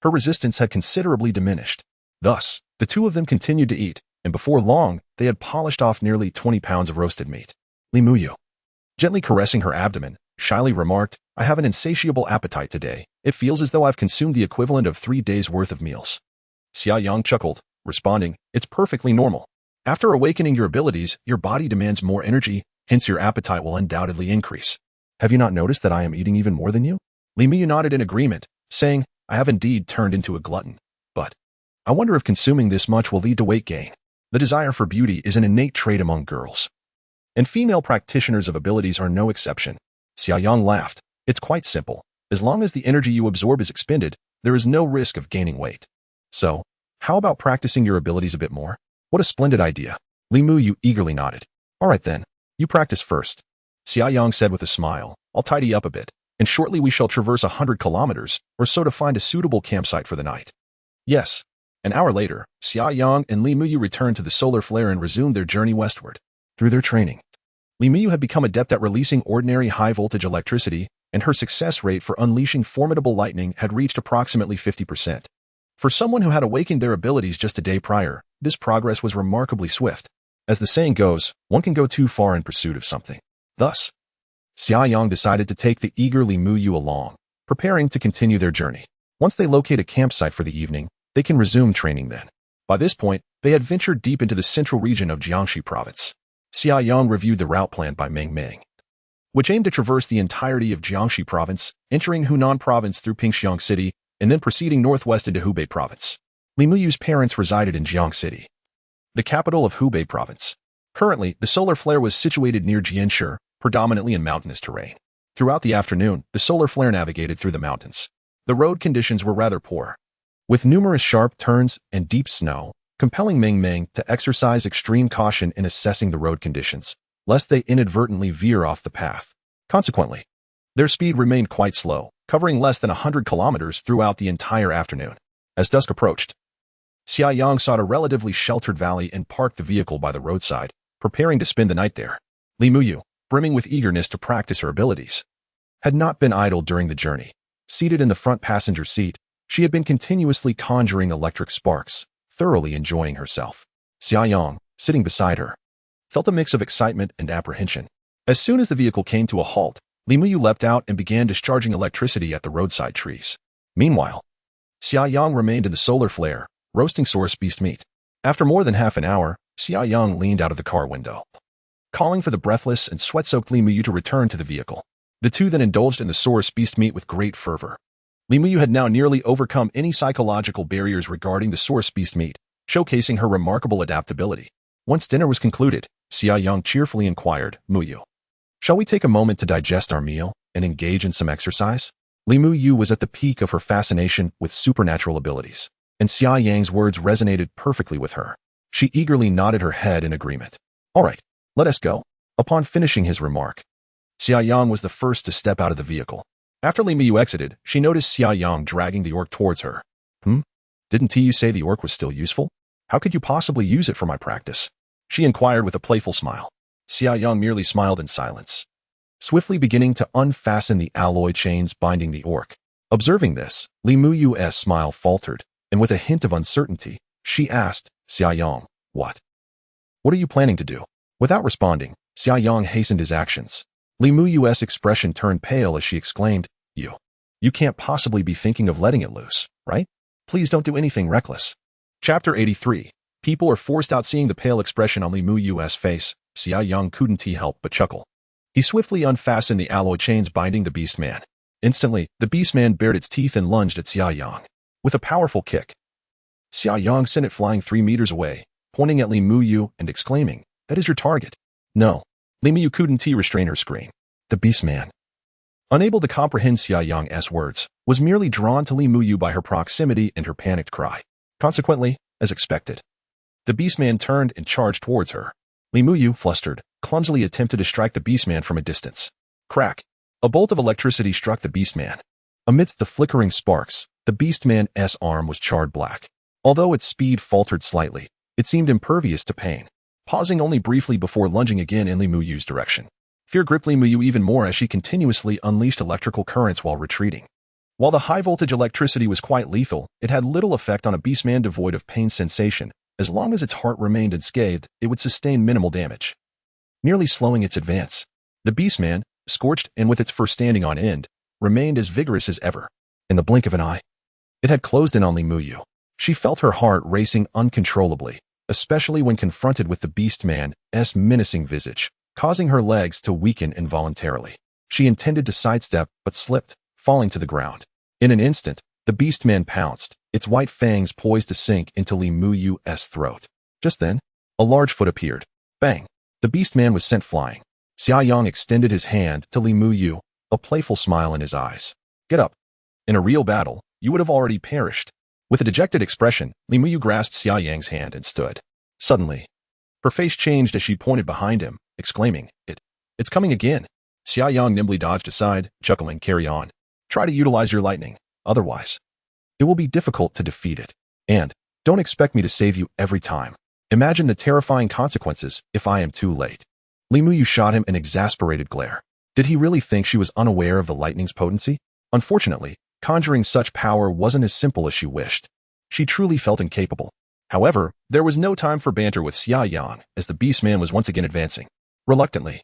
S1: her resistance had considerably diminished. Thus, the two of them continued to eat, and before long, they had polished off nearly 20 pounds of roasted meat. Li Muyu, gently caressing her abdomen, shyly remarked, "I have an insatiable appetite today. It feels as though I've consumed the equivalent of 3 days' worth of meals." Xia Yang chuckled, responding, "It's perfectly normal. After awakening your abilities, your body demands more energy, hence your appetite will undoubtedly increase. Have you not noticed that I am eating even more than you?" Li Muyu nodded in agreement, saying, "I have indeed turned into a glutton. But I wonder if consuming this much will lead to weight gain. The desire for beauty is an innate trait among girls, and female practitioners of abilities are no exception." Xia Yang laughed. "It's quite simple. As long as the energy you absorb is expended, there is no risk of gaining weight. So, how about practicing your abilities a bit more?" "What a splendid idea." Li Muyu eagerly nodded. "All right then, you practice first," Xia Yang said with a smile. "I'll tidy up a bit, and shortly we shall traverse 100 kilometers or so to find a suitable campsite for the night." Yes. An hour later, Xia Yang and Li Muyu returned to the solar flare and resumed their journey westward. Through their training, Li Muyu had become adept at releasing ordinary high-voltage electricity, and her success rate for unleashing formidable lightning had reached approximately 50%. For someone who had awakened their abilities just a day prior, this progress was remarkably swift. As the saying goes, one can go too far in pursuit of something. Thus, Xia Yang decided to take the eager Li Muyu along, preparing to continue their journey. Once they locate a campsite for the evening, they can resume training then. By this point, they had ventured deep into the central region of Jiangxi province. Xia Yang reviewed the route planned by Meng Meng, which aimed to traverse the entirety of Jiangxi province, entering Hunan province through Pingxiang City, and then proceeding northwest into Hubei province. Li Muyu's parents resided in Jiang City, the capital of Hubei province. Currently, the solar flare was situated near Jianshi, predominantly in mountainous terrain. Throughout the afternoon, the solar flare navigated through the mountains. The road conditions were rather poor, with numerous sharp turns and deep snow, compelling Meng Meng to exercise extreme caution in assessing the road conditions, lest they inadvertently veer off the path. Consequently, their speed remained quite slow, covering less than 100 kilometers throughout the entire afternoon. As dusk approached, Xia Yang sought a relatively sheltered valley and parked the vehicle by the roadside, preparing to spend the night there. Li Muyu, brimming with eagerness to practice her abilities, had not been idle during the journey. Seated in the front passenger seat, she had been continuously conjuring electric sparks, thoroughly enjoying herself. Xia Yang, sitting beside her, felt a mix of excitement and apprehension. As soon as the vehicle came to a halt, Li Muyu leapt out and began discharging electricity at the roadside trees. Meanwhile, Xia Yang remained in the solar flare, roasting source beast meat. After more than half an hour, Xia Yang leaned out of the car window, calling for the breathless and sweat-soaked Li Muyu to return to the vehicle. The two then indulged in the source beast meat with great fervor. Li Muyu had now nearly overcome any psychological barriers regarding the source beast meat, showcasing her remarkable adaptability. Once dinner was concluded, Xia Yang cheerfully inquired, "Muyu, shall we take a moment to digest our meal and engage in some exercise?" Li Muyu was at the peak of her fascination with supernatural abilities, and Xia Yang's words resonated perfectly with her. She eagerly nodded her head in agreement. All right, let us go. Upon finishing his remark, Xia Yang was the first to step out of the vehicle. After Li Miyu exited, she noticed Xia Yang dragging the orc towards her. Didn't you say the orc was still useful? How could you possibly use it for my practice? She inquired with a playful smile. Xia Yang merely smiled in silence, swiftly beginning to unfasten the alloy chains binding the orc. Observing this, Li Miyu's smile faltered, and with a hint of uncertainty, she asked, Xia Yang, what? What are you planning to do? Without responding, Xia Yang hastened his actions. Li Miyu's expression turned pale as she exclaimed, You can't possibly be thinking of letting it loose, right? Please don't do anything reckless. Chapter 83. People are forced out. Seeing the pale expression on Li Miyu's face, Xia Yang couldn't help but chuckle. He swiftly unfastened the alloy chains binding the beast man. Instantly, the beast man bared its teeth and lunged at Xia Yang. With a powerful kick, Xia Yang sent it flying 3 meters away, pointing at Li Miyu and exclaiming, That is your target. No. Li Miyu couldn't restrain her scream. The beast man, unable to comprehend Xia Yang's words, was merely drawn to Li Miyu by her proximity and her panicked cry. Consequently, as expected, the beastman turned and charged towards her. Li Miyu, flustered, clumsily attempted to strike the beastman from a distance. Crack! A bolt of electricity struck the beastman. Amidst the flickering sparks, the beastman's arm was charred black. Although its speed faltered slightly, it seemed impervious to pain, pausing only briefly before lunging again in Li Miyu's direction. Fear gripped Li Miyu even more as she continuously unleashed electrical currents while retreating. While the high-voltage electricity was quite lethal, it had little effect on a beastman devoid of pain sensation. As long as its heart remained unscathed, it would sustain minimal damage, nearly slowing its advance. The beastman, scorched and with its fur standing on end, remained as vigorous as ever. In the blink of an eye, it had closed in on Li Miyu. She felt her heart racing uncontrollably, especially when confronted with the beastman's menacing visage, causing her legs to weaken involuntarily. She intended to sidestep, but slipped, falling to the ground. In an instant, the beastman pounced, its white fangs poised to sink into Li Miyu's throat. Just then, a large foot appeared. Bang! The beastman was sent flying. Xia Yang extended his hand to Li Miyu, a playful smile in his eyes. Get up. In a real battle, you would have already perished. With a dejected expression, Li Miyu grasped Xia Yang's hand and stood. Suddenly, her face changed as she pointed behind him, exclaiming, It's coming again. Xia Yang nimbly dodged aside, chuckling, Carry on. Try to utilize your lightning. Otherwise, it will be difficult to defeat it. And don't expect me to save you every time. Imagine the terrifying consequences if I am too late. Li Miyu shot him an exasperated glare. Did he really think she was unaware of the lightning's potency? Unfortunately, conjuring such power wasn't as simple as she wished. She truly felt incapable. However, there was no time for banter with Xia Yang, as the beastman was once again advancing. Reluctantly,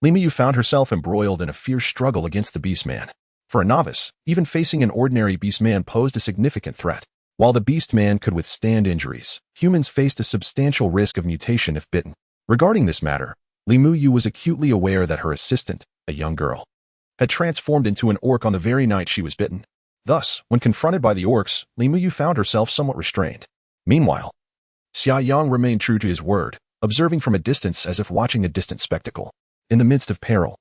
S1: Li Miyu found herself embroiled in a fierce struggle against the beastman. For a novice, even facing an ordinary beastman posed a significant threat. While the beastman could withstand injuries, humans faced a substantial risk of mutation if bitten. Regarding this matter, Li Miyu was acutely aware that her assistant, a young girl, had transformed into an orc on the very night she was bitten. Thus, when confronted by the orcs, Li Miyu found herself somewhat restrained. Meanwhile, Xia Yang remained true to his word, observing from a distance as if watching a distant spectacle. In the midst of peril,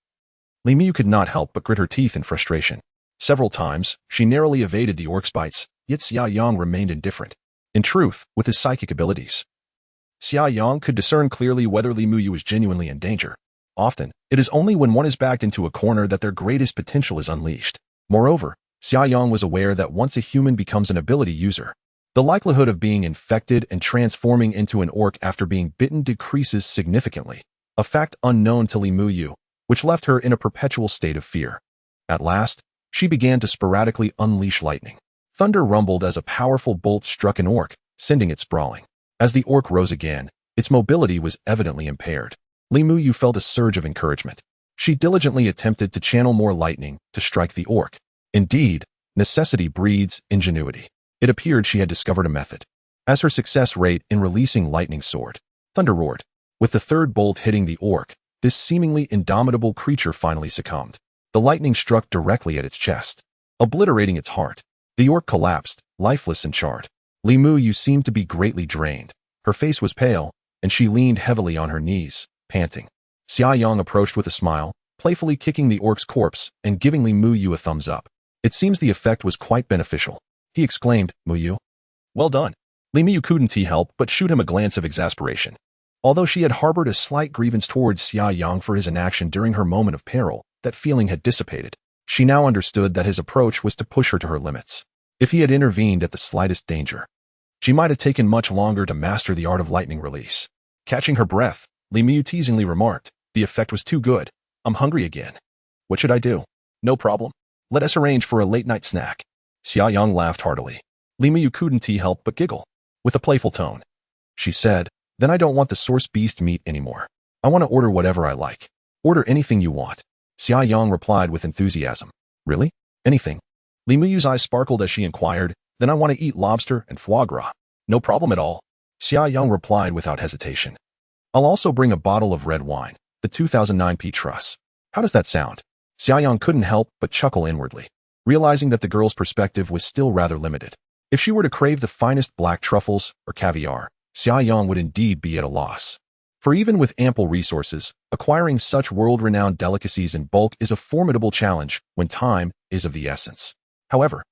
S1: Li Miyu could not help but grit her teeth in frustration. Several times, she narrowly evaded the orc's bites, yet Xia Yang remained indifferent. In truth, with his psychic abilities, Xia Yang could discern clearly whether Li Miyu was genuinely in danger. Often, it is only when one is backed into a corner that their greatest potential is unleashed. Moreover, Xia Yang was aware that once a human becomes an ability user, the likelihood of being infected and transforming into an orc after being bitten decreases significantly, a fact unknown to Li Miyu, which left her in a perpetual state of fear. At last, she began to sporadically unleash lightning. Thunder rumbled as a powerful bolt struck an orc, sending it sprawling. As the orc rose again, its mobility was evidently impaired. Li Miyu felt a surge of encouragement. She diligently attempted to channel more lightning to strike the orc. Indeed, necessity breeds ingenuity. It appeared she had discovered a method. As her success rate in releasing lightning soared, thunder roared. With the third bolt hitting the orc, this seemingly indomitable creature finally succumbed. The lightning struck directly at its chest, obliterating its heart. The orc collapsed, lifeless and charred. Li Miyu seemed to be greatly drained. Her face was pale, and she leaned heavily on her knees, panting. Xia Yang approached with a smile, playfully kicking the orc's corpse and giving Li Miyu a thumbs up. It seems the effect was quite beneficial. He exclaimed, Miyu, well done. Li Miyu couldn't help but shoot him a glance of exasperation. Although she had harbored a slight grievance towards Xia Yang for his inaction during her moment of peril, that feeling had dissipated. She now understood that his approach was to push her to her limits. If he had intervened at the slightest danger, she might have taken much longer to master the art of lightning release. Catching her breath, Li Miyu teasingly remarked, "The effect was too good. I'm hungry again. What should I do?" "No problem. Let us arrange for a late-night snack." Xia Yang laughed heartily. Li Miyu couldn't help but giggle. With a playful tone, she said, "Then I don't want the source beast meat anymore. I want to order whatever I like." "Order anything you want," Xia Yang replied with enthusiasm. "Really? Anything?" Li Miyu's eyes sparkled as she inquired, "Then I want to eat lobster and foie gras." "No problem at all," Xia Yang replied without hesitation. "I'll also bring a bottle of red wine, the 2009 Petrus. How does that sound?" Xia Yang couldn't help but chuckle inwardly, realizing that the girl's perspective was still rather limited. If she were to crave the finest black truffles or caviar, Xia Yang would indeed be at a loss. For even with ample resources, acquiring such world-renowned delicacies in bulk is a formidable challenge when time is of the essence. However,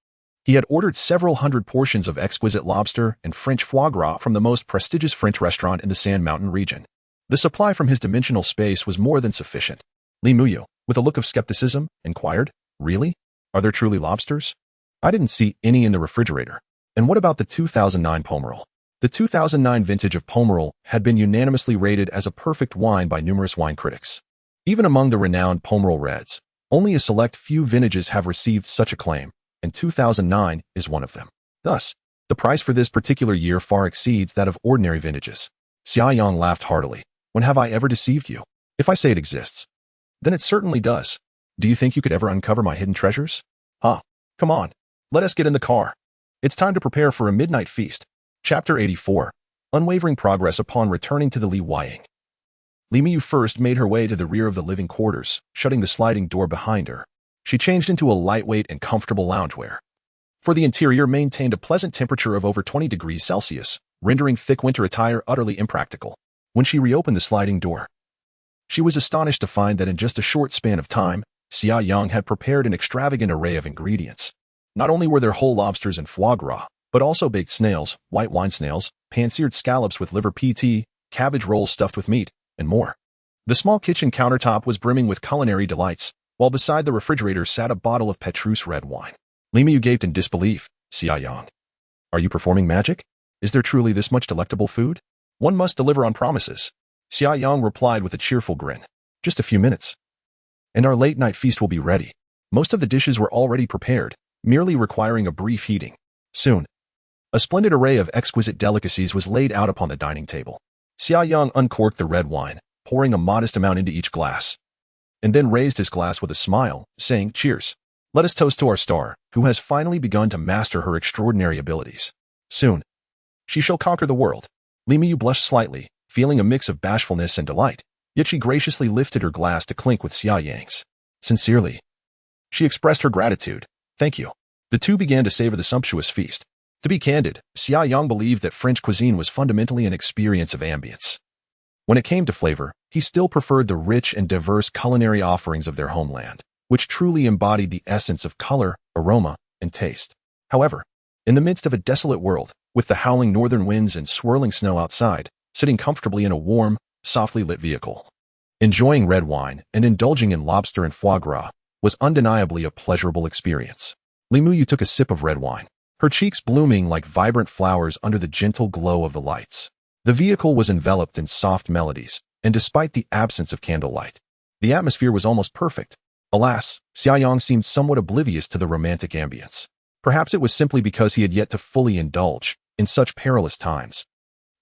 S1: he had ordered several hundred portions of exquisite lobster and French foie gras from the most prestigious French restaurant in the Sand Mountain region. The supply from his dimensional space was more than sufficient. Li Miyu, with a look of skepticism, inquired, "Really? Are there truly lobsters? I didn't see any in the refrigerator. And what about the 2009 Pomerol?" The 2009 vintage of Pomerol had been unanimously rated as a perfect wine by numerous wine critics. Even among the renowned Pomerol Reds, only a select few vintages have received such acclaim, and 2009 is one of them. Thus, the price for this particular year far exceeds that of ordinary vintages. Xia Yang laughed heartily. "When have I ever deceived you? If I say it exists, then it certainly does. Do you think you could ever uncover my hidden treasures? Huh? Come on, let us get in the car. It's time to prepare for a midnight feast." Chapter 84. Unwavering Progress Upon Returning to the Li Yang. Li Miyu first made her way to the rear of the living quarters, shutting the sliding door behind her. She changed into a lightweight and comfortable loungewear. For the interior maintained a pleasant temperature of over 20 degrees Celsius, rendering thick winter attire utterly impractical. When she reopened the sliding door, she was astonished to find that in just a short span of time, Xia Yang had prepared an extravagant array of ingredients. Not only were there whole lobsters and foie gras, but also baked snails, white wine snails, pan-seared scallops with liver PT, cabbage rolls stuffed with meat, and more. The small kitchen countertop was brimming with culinary delights, while beside the refrigerator sat a bottle of Petrus red wine. Li Miyu gaped in disbelief. "Xia Yang, are you performing magic? Is there truly this much delectable food? One must deliver on promises." Xia Yang replied with a cheerful grin. "Just a few minutes, and our late-night feast will be ready." Most of the dishes were already prepared, merely requiring a brief heating. Soon, a splendid array of exquisite delicacies was laid out upon the dining table. Xia Yang uncorked the red wine, pouring a modest amount into each glass, and then raised his glass with a smile, saying, "Cheers. Let us toast to our star, who has finally begun to master her extraordinary abilities. Soon, she shall conquer the world." Li Miyu blushed slightly, feeling a mix of bashfulness and delight, yet she graciously lifted her glass to clink with Xia Yang's. Sincerely, she expressed her gratitude. "Thank you." The two began to savor the sumptuous feast. To be candid, Xia Yang believed that French cuisine was fundamentally an experience of ambience. When it came to flavor, he still preferred the rich and diverse culinary offerings of their homeland, which truly embodied the essence of color, aroma, and taste. However, in the midst of a desolate world, with the howling northern winds and swirling snow outside, sitting comfortably in a warm, softly lit vehicle, enjoying red wine and indulging in lobster and foie gras was undeniably a pleasurable experience. Li Miyu took a sip of red wine, her cheeks blooming like vibrant flowers under the gentle glow of the lights. The vehicle was enveloped in soft melodies, and despite the absence of candlelight, the atmosphere was almost perfect. Alas, Xia Yang seemed somewhat oblivious to the romantic ambience. Perhaps it was simply because he had yet to fully indulge in such perilous times.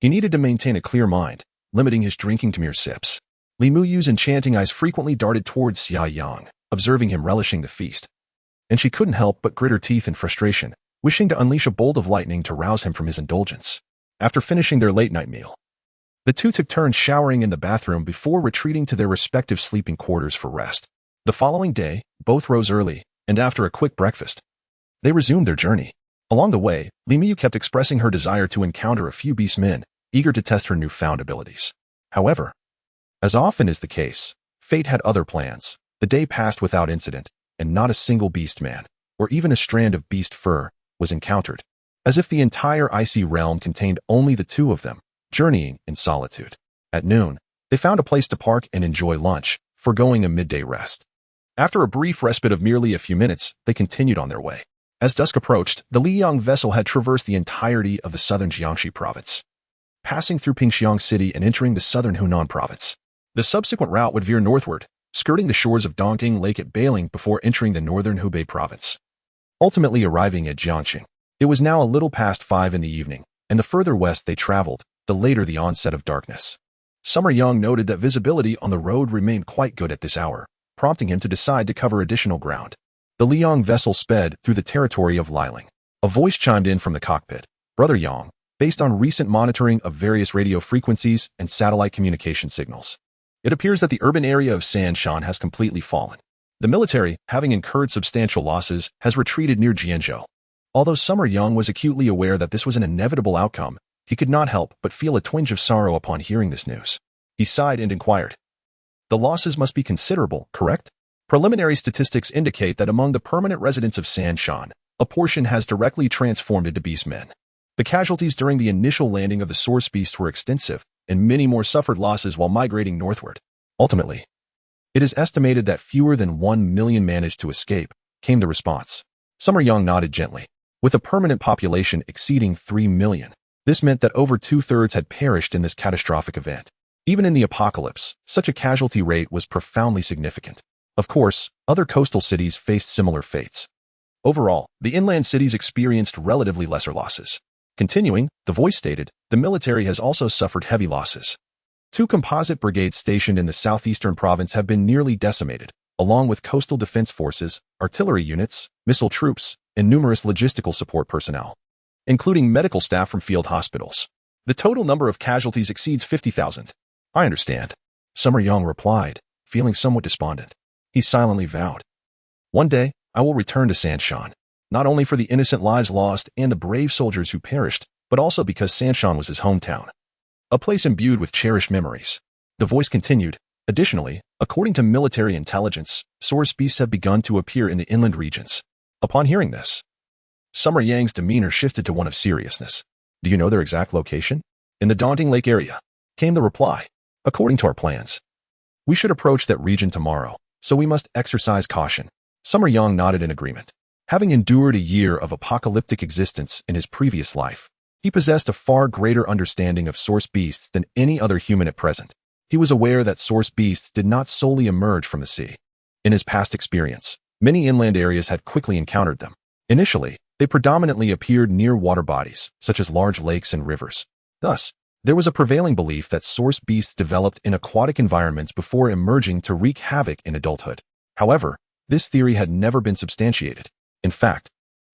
S1: He needed to maintain a clear mind, limiting his drinking to mere sips. Li Miyu's enchanting eyes frequently darted towards Xia Yang, observing him relishing the feast, and she couldn't help but grit her teeth in frustration, wishing to unleash a bolt of lightning to rouse him from his indulgence. After finishing their late-night meal, the two took turns showering in the bathroom before retreating to their respective sleeping quarters for rest. The following day, both rose early, and after a quick breakfast, they resumed their journey. Along the way, Li Miyu kept expressing her desire to encounter a few beast men, eager to test her newfound abilities. However, as often is the case, fate had other plans. The day passed without incident, and not a single beast man, or even a strand of beast fur, was encountered. as if the entire icy realm contained only the two of them, journeying in solitude. At noon, they found a place to park and enjoy lunch, foregoing a midday rest. After a brief respite of merely a few minutes, they continued on their way. As dusk approached, the Xia Yang vessel had traversed the entirety of the southern Jiangxi province, passing through Pingxiang City and entering the southern Hunan province. The subsequent route would veer northward, skirting the shores of Dongting Lake at Bailing before entering the northern Hubei province, ultimately arriving at Jiangxing. It was now a little past 5 in the evening, and the further west they traveled, the later the onset of darkness. Summer Yang noted that visibility on the road remained quite good at this hour, prompting him to decide to cover additional ground. The Liang vessel sped through the territory of Liling. A voice chimed in from the cockpit. "Brother Yang, based on recent monitoring of various radio frequencies and satellite communication signals, it appears that the urban area of Sanshan has completely fallen. The military, having incurred substantial losses, has retreated near Jianzhou." Although Summer Yang was acutely aware that this was an inevitable outcome, he could not help but feel a twinge of sorrow upon hearing this news. He sighed and inquired, "The losses must be considerable, correct? Preliminary statistics indicate that among the permanent residents of Sanshan, a portion has directly transformed into beast men. The casualties during the initial landing of the source beast were extensive, and many more suffered losses while migrating northward. Ultimately, it is estimated that fewer than 1 million managed to escape," came the response. Summer Yang nodded gently. With a permanent population exceeding 3 million, this meant that over 2/3 had perished in this catastrophic event. Even in the apocalypse, such a casualty rate was profoundly significant. Of course, other coastal cities faced similar fates. Overall, the inland cities experienced relatively lesser losses. Continuing, the voice stated, "The military has also suffered heavy losses. 2 composite brigades stationed in the southeastern province have been nearly decimated, along with coastal defense forces, artillery units, missile troops, and numerous logistical support personnel, including medical staff from field hospitals. The total number of casualties exceeds 50,000. "I understand," Summer Yang replied, feeling somewhat despondent. He silently vowed, "One day, I will return to Sanshan, not only for the innocent lives lost and the brave soldiers who perished, but also because Sanshan was his hometown, a place imbued with cherished memories." The voice continued, "Additionally, according to military intelligence, source beasts have begun to appear in the inland regions." Upon hearing this, Summer Yang's demeanor shifted to one of seriousness. "Do you know their exact location?" "In the Daunting Lake area," came the reply. "According to our plans, we should approach that region tomorrow, so we must exercise caution." Summer Yang nodded in agreement. Having endured a year of apocalyptic existence in his previous life, he possessed a far greater understanding of source beasts than any other human at present. He was aware that source beasts did not solely emerge from the sea. In his past experience, many inland areas had quickly encountered them. Initially, they predominantly appeared near water bodies, such as large lakes and rivers. Thus, there was a prevailing belief that source beasts developed in aquatic environments before emerging to wreak havoc in adulthood. However, this theory had never been substantiated. In fact,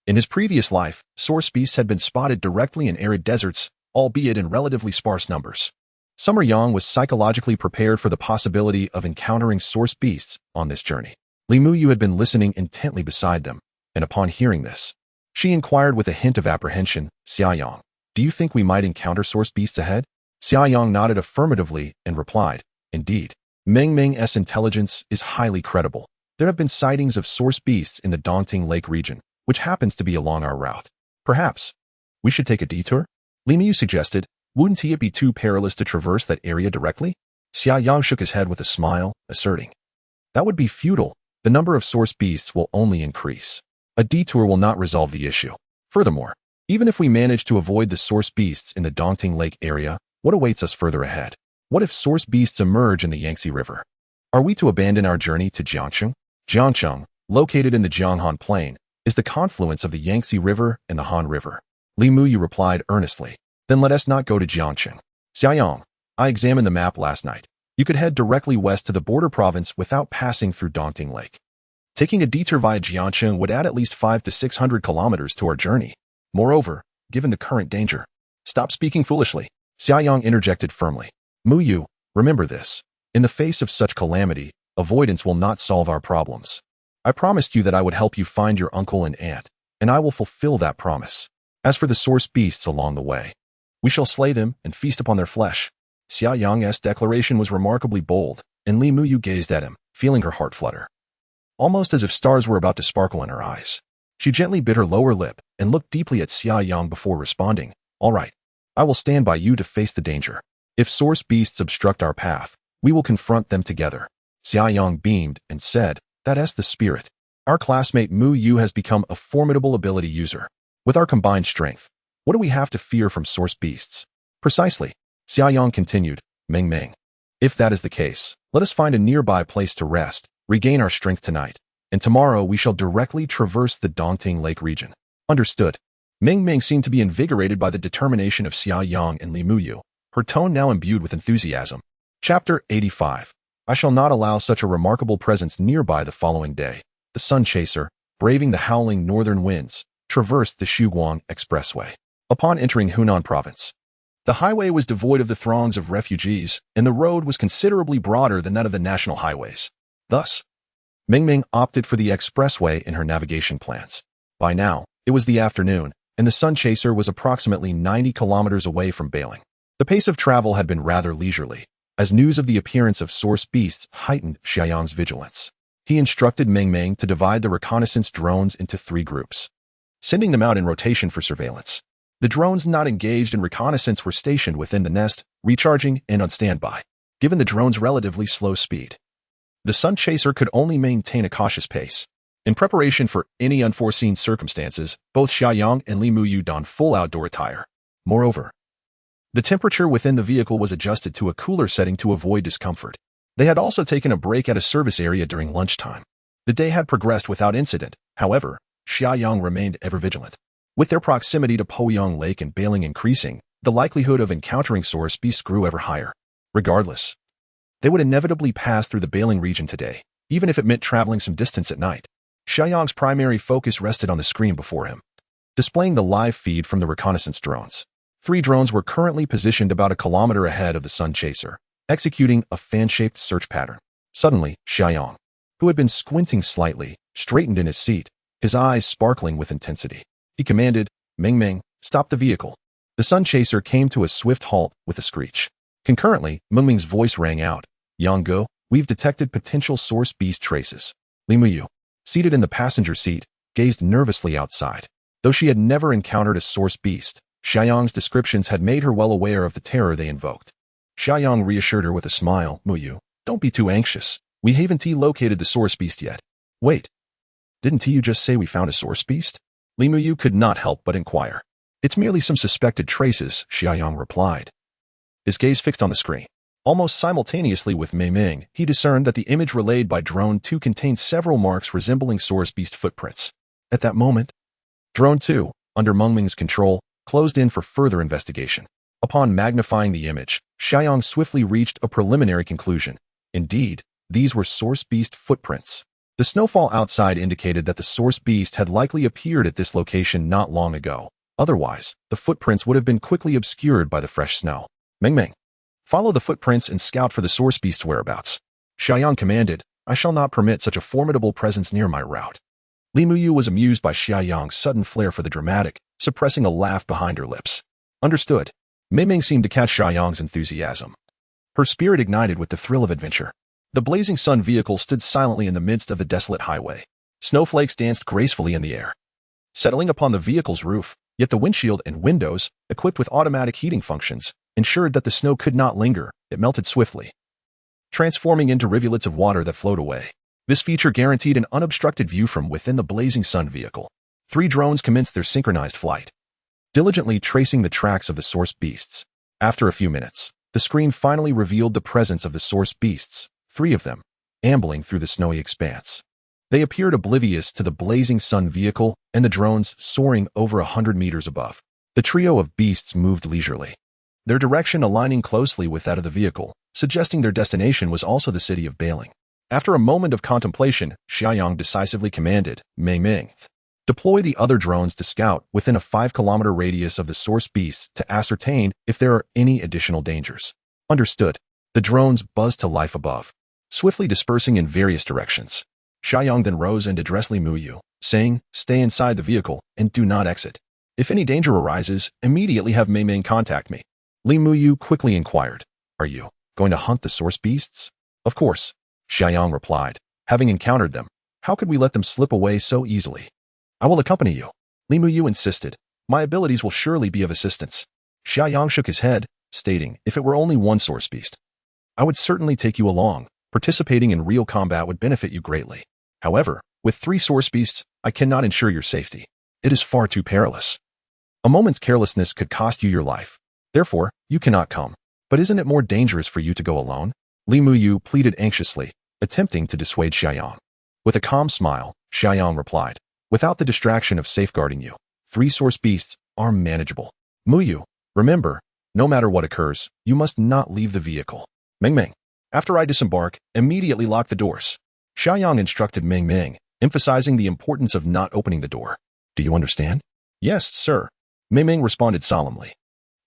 S1: in his previous life, source beasts had been spotted directly in arid deserts, albeit in relatively sparse numbers. Summer Yang was psychologically prepared for the possibility of encountering source beasts on this journey. Li Muyu had been listening intently beside them, and upon hearing this, she inquired with a hint of apprehension, "Xia Yang, do you think we might encounter source beasts ahead?" Xia Yang nodded affirmatively and replied, "Indeed, Meng Meng's intelligence is highly credible. There have been sightings of source beasts in the Dongting Lake region, which happens to be along our route. Perhaps we should take a detour?" Li Muyu suggested. "Wouldn't it be too perilous to traverse that area directly?" Xia Yang shook his head with a smile, asserting, "That would be futile. The number of source beasts will only increase. A detour will not resolve the issue. Furthermore, even if we manage to avoid the source beasts in the Dongting Lake area, what awaits us further ahead? What if source beasts emerge in the Yangtze River? Are we to abandon our journey to Jiangcheng?" Jiangcheng, located in the Jianghan Plain, is the confluence of the Yangtze River and the Han River. Li Muyu replied earnestly, "Then let us not go to Jiangcheng. Xia Yang, I examined the map last night. You could head directly west to the border province without passing through Dongting Lake. Taking a detour via Jiangcheng would add at least 500 to 600 kilometers to our journey. Moreover, given the current danger..." "Stop speaking foolishly," Xia Yang interjected firmly. "Muyu, remember this. In the face of such calamity, avoidance will not solve our problems. I promised you that I would help you find your uncle and aunt, and I will fulfill that promise. As for the source beasts along the way, we shall slay them and feast upon their flesh." Xia Yang's declaration was remarkably bold, and Li Muyu gazed at him, feeling her heart flutter, almost as if stars were about to sparkle in her eyes. She gently bit her lower lip and looked deeply at Xia Yang before responding, "All right. I will stand by you to face the danger. If source beasts obstruct our path, we will confront them together." Xia Yang beamed and said, "That's the spirit. Our classmate Mu Yu has become a formidable ability user. With our combined strength, what do we have to fear from source beasts?" "Precisely," Xia Yang continued, "Meng Meng. If that is the case, let us find a nearby place to rest, regain our strength tonight, and tomorrow we shall directly traverse the Dongting Lake region." "Understood." Meng Meng seemed to be invigorated by the determination of Xia Yang and Li Muyu, her tone now imbued with enthusiasm. Chapter 85. I shall not allow such a remarkable presence nearby. The following day, the Sun Chaser, braving the howling northern winds, traversed the Shuguang Expressway. Upon entering Hunan Province, the highway was devoid of the throngs of refugees, and the road was considerably broader than that of the national highways. Thus, Meng Meng opted for the expressway in her navigation plans. By now, it was the afternoon, and the Sun Chaser was approximately 90 kilometers away from Bailing. The pace of travel had been rather leisurely, as news of the appearance of source beasts heightened Xia Yang's vigilance. He instructed Meng Meng to divide the reconnaissance drones into 3 groups, sending them out in rotation for surveillance. The drones not engaged in reconnaissance were stationed within the nest, recharging and on standby. Given the drone's relatively slow speed, the Sun Chaser could only maintain a cautious pace. In preparation for any unforeseen circumstances, both Xia Yang and Li Muyu donned full outdoor attire. Moreover, the temperature within the vehicle was adjusted to a cooler setting to avoid discomfort. They had also taken a break at a service area during lunchtime. The day had progressed without incident. However, Xia Yang remained ever vigilant. With their proximity to Poyang Lake and Bailing increasing, the likelihood of encountering source beasts grew ever higher. Regardless, they would inevitably pass through the Bailing region today, even if it meant traveling some distance at night. Xia Yang's primary focus rested on the screen before him, displaying the live feed from the reconnaissance drones. 3 drones were currently positioned about a kilometer ahead of the Sun Chaser, executing a fan-shaped search pattern. Suddenly, Xia Yang, who had been squinting slightly, straightened in his seat, his eyes sparkling with intensity. He commanded, "Meng Meng, stop the vehicle." The Sun Chaser came to a swift halt with a screech. Concurrently, Meng Meng's voice rang out, "Yang Go, we've detected potential source beast traces." Li Muyu, seated in the passenger seat, gazed nervously outside. Though she had never encountered a source beast, Xia Yang's descriptions had made her well aware of the terror they invoked. Xia Yang reassured her with a smile, "Muyu, don't be too anxious. We haven't located the source beast yet." "Wait, didn't you just say we found a source beast?" Li Muyu could not help but inquire. "It's merely some suspected traces," Xia Yang replied, his gaze fixed on the screen. Almost simultaneously with Mei Ming, he discerned that the image relayed by Drone 2 contained several marks resembling source beast footprints. At that moment, Drone 2, under Meng Ming's control, closed in for further investigation. Upon magnifying the image, Xia Yang swiftly reached a preliminary conclusion. Indeed, these were source beast footprints. The snowfall outside indicated that the source beast had likely appeared at this location not long ago. Otherwise, the footprints would have been quickly obscured by the fresh snow. "Meng Ming, follow the footprints and scout for the source beast's whereabouts." Xia Yang commanded, "I shall not permit such a formidable presence near my route." Li Muyu was amused by Xia Yang's sudden flair for the dramatic, suppressing a laugh behind her lips. "Understood." Mei Ming seemed to catch Xia Yang's enthusiasm. Her spirit ignited with the thrill of adventure. The blazing sun vehicle stood silently in the midst of the desolate highway. Snowflakes danced gracefully in the air, settling upon the vehicle's roof, yet the windshield and windows, equipped with automatic heating functions, ensured that the snow could not linger. It melted swiftly, transforming into rivulets of water that flowed away. This feature guaranteed an unobstructed view from within the blazing sun vehicle. 3 drones commenced their synchronized flight, diligently tracing the tracks of the source beasts. After a few minutes, the screen finally revealed the presence of the source beasts, 3 of them, ambling through the snowy expanse. They appeared oblivious to the blazing sun vehicle and the drones soaring over 100 meters above. The trio of beasts moved leisurely, their direction aligning closely with that of the vehicle, suggesting their destination was also the city of Bailing. After a moment of contemplation, Xia Yang decisively commanded, "Mei Ming, deploy the other drones to scout within a 5-kilometer radius of the source beasts to ascertain if there are any additional dangers." "Understood." The drones buzzed to life above, swiftly dispersing in various directions. Xia Yang then rose and addressed Li Muyu, saying, "Stay inside the vehicle and do not exit. If any danger arises, immediately have Mei Ming contact me." Li Muyu quickly inquired, "Are you going to hunt the source beasts?" "Of course," Xia Yang replied. "Having encountered them, how could we let them slip away so easily?" I will accompany you. Li Muyu insisted. My abilities will surely be of assistance. Xia Yang shook his head, stating, if it were only one source beast, I would certainly take you along. Participating in real combat would benefit you greatly. However, with 3 source beasts, I cannot ensure your safety. It is far too perilous. A moment's carelessness could cost you your life. Therefore, you cannot come. But isn't it more dangerous for you to go alone? Li Muyu pleaded anxiously, attempting to dissuade Xia Yang. With a calm smile, Xia Yang replied, without the distraction of safeguarding you, 3 source beasts are manageable. Muyu, remember, no matter what occurs, you must not leave the vehicle. Meng Meng, after I disembark, immediately lock the doors. Xia Yang instructed Meng Meng, emphasizing the importance of not opening the door. Do you understand? Yes, sir. Meng Meng responded solemnly.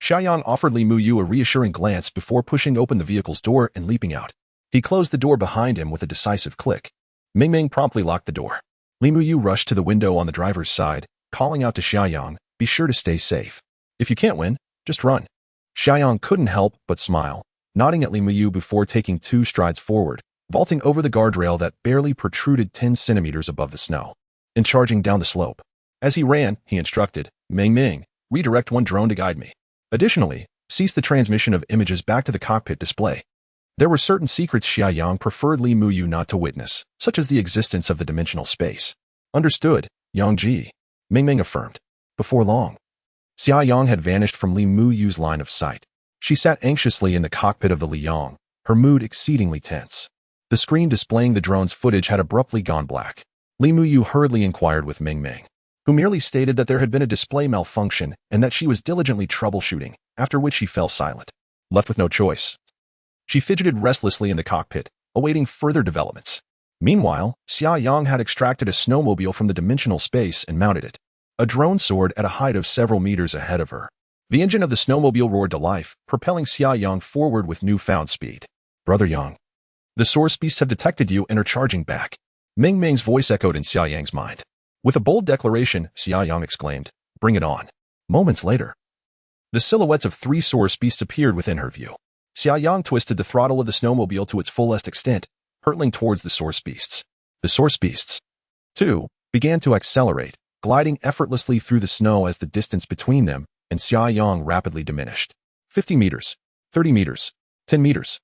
S1: Xia Yang offered Li Muyu a reassuring glance before pushing open the vehicle's door and leaping out. He closed the door behind him with a decisive click. Meng Meng promptly locked the door. Li Muyu rushed to the window on the driver's side, calling out to Xia Yang, be sure to stay safe. If you can't win, just run. Xia Yang couldn't help but smile, nodding at Li Muyu before taking 2 strides forward, vaulting over the guardrail that barely protruded 10 centimeters above the snow, and charging down the slope. As he ran, he instructed, Meng Meng, redirect one drone to guide me. Additionally, cease the transmission of images back to the cockpit display. There were certain secrets Xia Yang preferred Li Muyu not to witness, such as the existence of the dimensional space. Understood, Yang Ji, Meng Meng affirmed. Before long, Xia Yang had vanished from Li Muyu's line of sight. She sat anxiously in the cockpit of the Li Yang, her mood exceedingly tense. The screen displaying the drone's footage had abruptly gone black. Li Muyu hurriedly inquired with Meng Meng, who merely stated that there had been a display malfunction and that she was diligently troubleshooting, after which she fell silent. Left with no choice, she fidgeted restlessly in the cockpit, awaiting further developments. Meanwhile, Xia Yang had extracted a snowmobile from the dimensional space and mounted it. A drone soared at a height of several meters ahead of her. The engine of the snowmobile roared to life, propelling Xia Yang forward with newfound speed. Brother Yang, the source beasts have detected you and are charging back. Meng Meng's voice echoed in Xia Yang's mind. With a bold declaration, Xia Yang exclaimed, bring it on. Moments later, the silhouettes of 3 source beasts appeared within her view. Xia Yang twisted the throttle of the snowmobile to its fullest extent, hurtling towards the source beasts. The source beasts, too, began to accelerate, gliding effortlessly through the snow as the distance between them and Xia Yang rapidly diminished. 50 meters, 30 meters, 10 meters.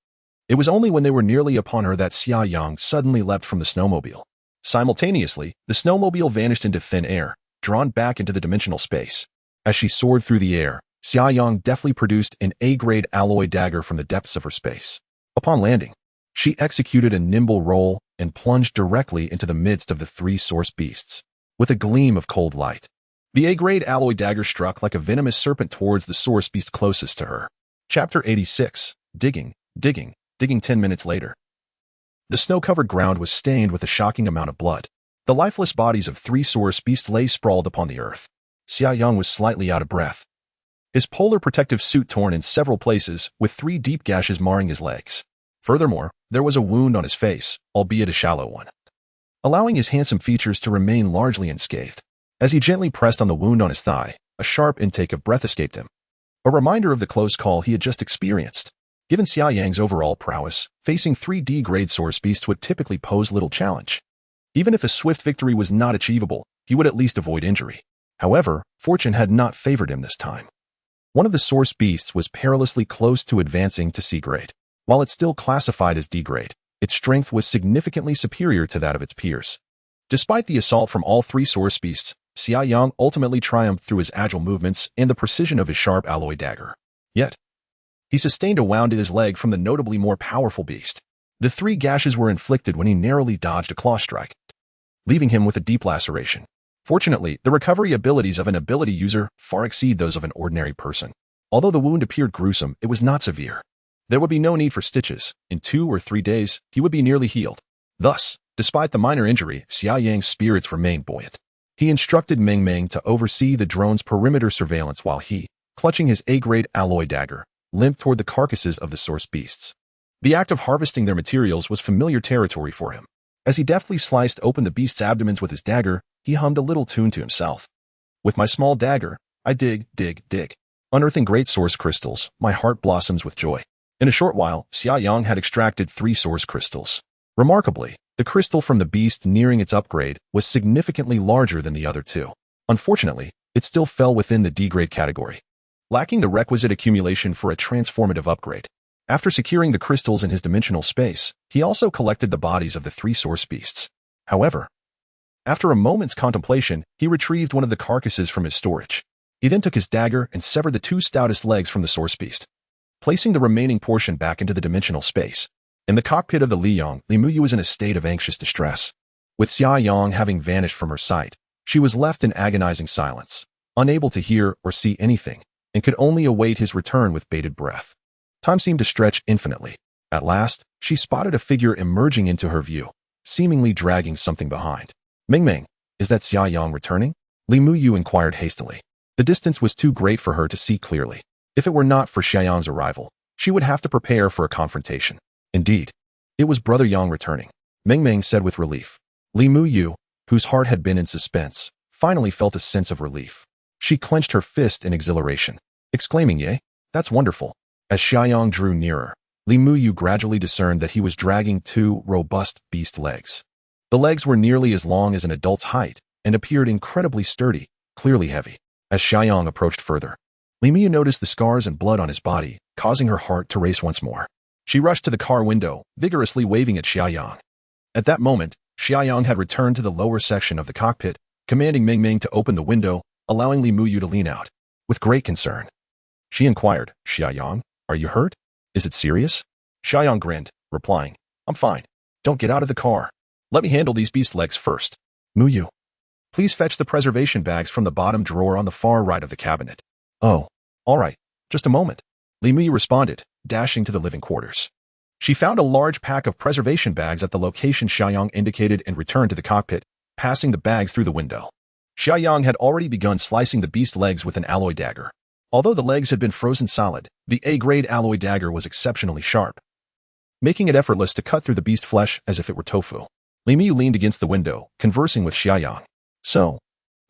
S1: It was only when they were nearly upon her that Xia Yang suddenly leapt from the snowmobile. Simultaneously, the snowmobile vanished into thin air, drawn back into the dimensional space. As she soared through the air, Xia Yang deftly produced an A-grade alloy dagger from the depths of her space. Upon landing, she executed a nimble roll and plunged directly into the midst of the 3 source beasts. With a gleam of cold light, the A-grade alloy dagger struck like a venomous serpent towards the source beast closest to her. Chapter 86. Digging. 10 minutes later, the snow-covered ground was stained with a shocking amount of blood. The lifeless bodies of 3 source beasts lay sprawled upon the earth. Xia Yang was slightly out of breath, his polar protective suit torn in several places, with 3 deep gashes marring his legs. Furthermore, there was a wound on his face, albeit a shallow one, allowing his handsome features to remain largely unscathed. As he gently pressed on the wound on his thigh, a sharp intake of breath escaped him, a reminder of the close call he had just experienced. Given Xia Yang's overall prowess, facing 3 D-grade source beasts would typically pose little challenge. Even if a swift victory was not achievable, he would at least avoid injury. However, fortune had not favored him this time. One of the source beasts was perilously close to advancing to C-grade. While it still classified as D-grade, its strength was significantly superior to that of its peers. Despite the assault from all 3 source beasts, Xia Yang ultimately triumphed through his agile movements and the precision of his sharp alloy dagger. Yet, he sustained a wound in his leg from the notably more powerful beast. The 3 gashes were inflicted when he narrowly dodged a claw strike, leaving him with a deep laceration. Fortunately, the recovery abilities of an ability user far exceed those of an ordinary person. Although the wound appeared gruesome, it was not severe. There would be no need for stitches. In 2 or 3 days, he would be nearly healed. Thus, despite the minor injury, Xia Yang's spirits remained buoyant. He instructed Meng Meng to oversee the drone's perimeter surveillance while he, clutching his A-grade alloy dagger, limped toward the carcasses of the source beasts. The act of harvesting their materials was familiar territory for him. As he deftly sliced open the beasts' abdomens with his dagger, he hummed a little tune to himself. With my small dagger, I dig. Unearthing great source crystals, my heart blossoms with joy. In a short while, Xia Yang had extracted 3 source crystals. Remarkably, The crystal from the beast nearing its upgrade was significantly larger than the other two. Unfortunately, it still fell within the D-grade category, lacking the requisite accumulation for a transformative upgrade. After securing the crystals in his dimensional space, he also collected the bodies of the three source beasts. However, after a moment's contemplation, he retrieved one of the carcasses from his storage. He then took his dagger and severed the two stoutest legs from the source beast, placing the remaining portion back into the dimensional space. In the cockpit of the Liang, Li Muyu was in a state of anxious distress. With Xia Yang having vanished from her sight, she was left in agonizing silence, unable to hear or see anything, and could only await his return with bated breath. Time seemed to stretch infinitely. At last, she spotted a figure emerging into her view, seemingly dragging something behind. Ming, is that Xia Yang returning? Li Muyu inquired hastily. The distance was too great for her to see clearly. If it were not for Xia Yang's arrival, she would have to prepare for a confrontation. Indeed, it was Brother Yang returning, Ming said with relief. Li Muyu, whose heart had been in suspense, finally felt a sense of relief. She clenched her fist in exhilaration, exclaiming, "Yay, that's wonderful." As Xia Yang drew nearer, Li Muyu gradually discerned that he was dragging two robust beast legs. The legs were nearly as long as an adult's height and appeared incredibly sturdy, clearly heavy. As Xia Yang approached further, Li Muyu noticed the scars and blood on his body, causing her heart to race once more. She rushed to the car window, vigorously waving at Xia Yang. At that moment, Xia Yang had returned to the lower section of the cockpit, commanding Ming to open the window, allowing Li Muyu to lean out. With great concern, she inquired, "Xia Yang, are you hurt? Is it serious?" Xia Yang grinned, replying, "I'm fine. Don't get out of the car. Let me handle these beast legs first. Muyu, please fetch the preservation bags from the bottom drawer on the far right of the cabinet." "Oh, all right. Just a moment," Li Muyu responded, dashing to the living quarters. She found a large pack of preservation bags at the location Xia Yang indicated and returned to the cockpit, passing the bags through the window. Xia Yang had already begun slicing the beast legs with an alloy dagger. Although the legs had been frozen solid, the A-grade alloy dagger was exceptionally sharp, making it effortless to cut through the beast flesh as if it were tofu. Li Muyu leaned against the window, conversing with Xia Yang. "So,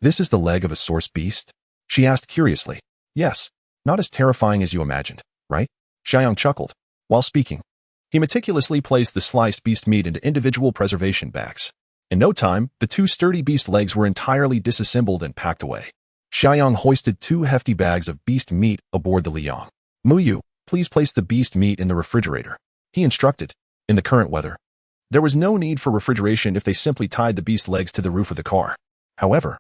S1: this is the leg of a source beast?" she asked curiously. "Yes, not as terrifying as you imagined, right?" Xia Yang chuckled. While speaking, he meticulously placed the sliced beast meat into individual preservation bags. In no time, the two sturdy beast legs were entirely disassembled and packed away. Xia Yang hoisted two hefty bags of beast meat aboard the Liang. "Muyu, please place the beast meat in the refrigerator," he instructed. In the current weather, there was no need for refrigeration if they simply tied the beast legs to the roof of the car. However,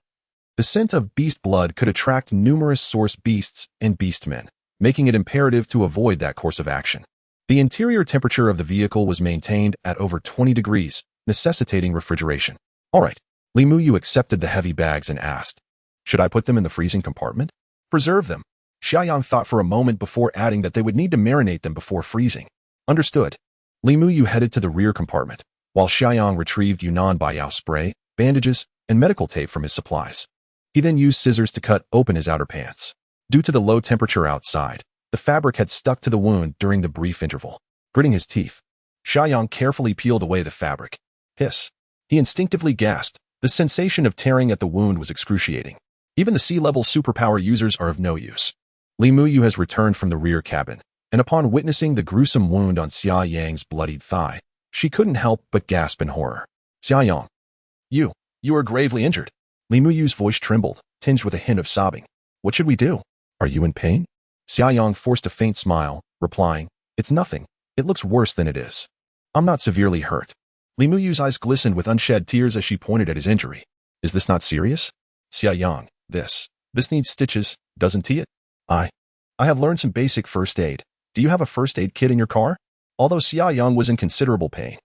S1: the scent of beast blood could attract numerous source beasts and beastmen, making it imperative to avoid that course of action. The interior temperature of the vehicle was maintained at over 20 degrees, necessitating refrigeration. "All right." Li Muyu accepted the heavy bags and asked, "Should I put them in the freezing compartment?" "Preserve them." Xia Yang thought for a moment before adding that they would need to marinate them before freezing. "Understood." Li Muyu headed to the rear compartment, while Xia Yang retrieved Yunnan Baiyao spray, bandages, and medical tape from his supplies. He then used scissors to cut open his outer pants. Due to the low temperature outside, the fabric had stuck to the wound during the brief interval. Gritting his teeth, Xia Yang carefully peeled away the fabric. Hiss. He instinctively gasped. The sensation of tearing at the wound was excruciating. Even the sea-level superpower users are of no use. Li Muyu has returned from the rear cabin, and upon witnessing the gruesome wound on Xia Yang's bloodied thigh, she couldn't help but gasp in horror. "Xia Yang, you are gravely injured." Li Muyu's voice trembled, tinged with a hint of sobbing. "What should we do? Are you in pain?" Xia Yang forced a faint smile, replying, "It's nothing. It looks worse than it is. I'm not severely hurt." Li Muyu's eyes glistened with unshed tears as she pointed at his injury. "Is this not serious?" "Xia Yang, this needs stitches, doesn't it?" I have learned some basic first aid. Do you have a first aid kit in your car?" Although Xia Yang was in considerable pain,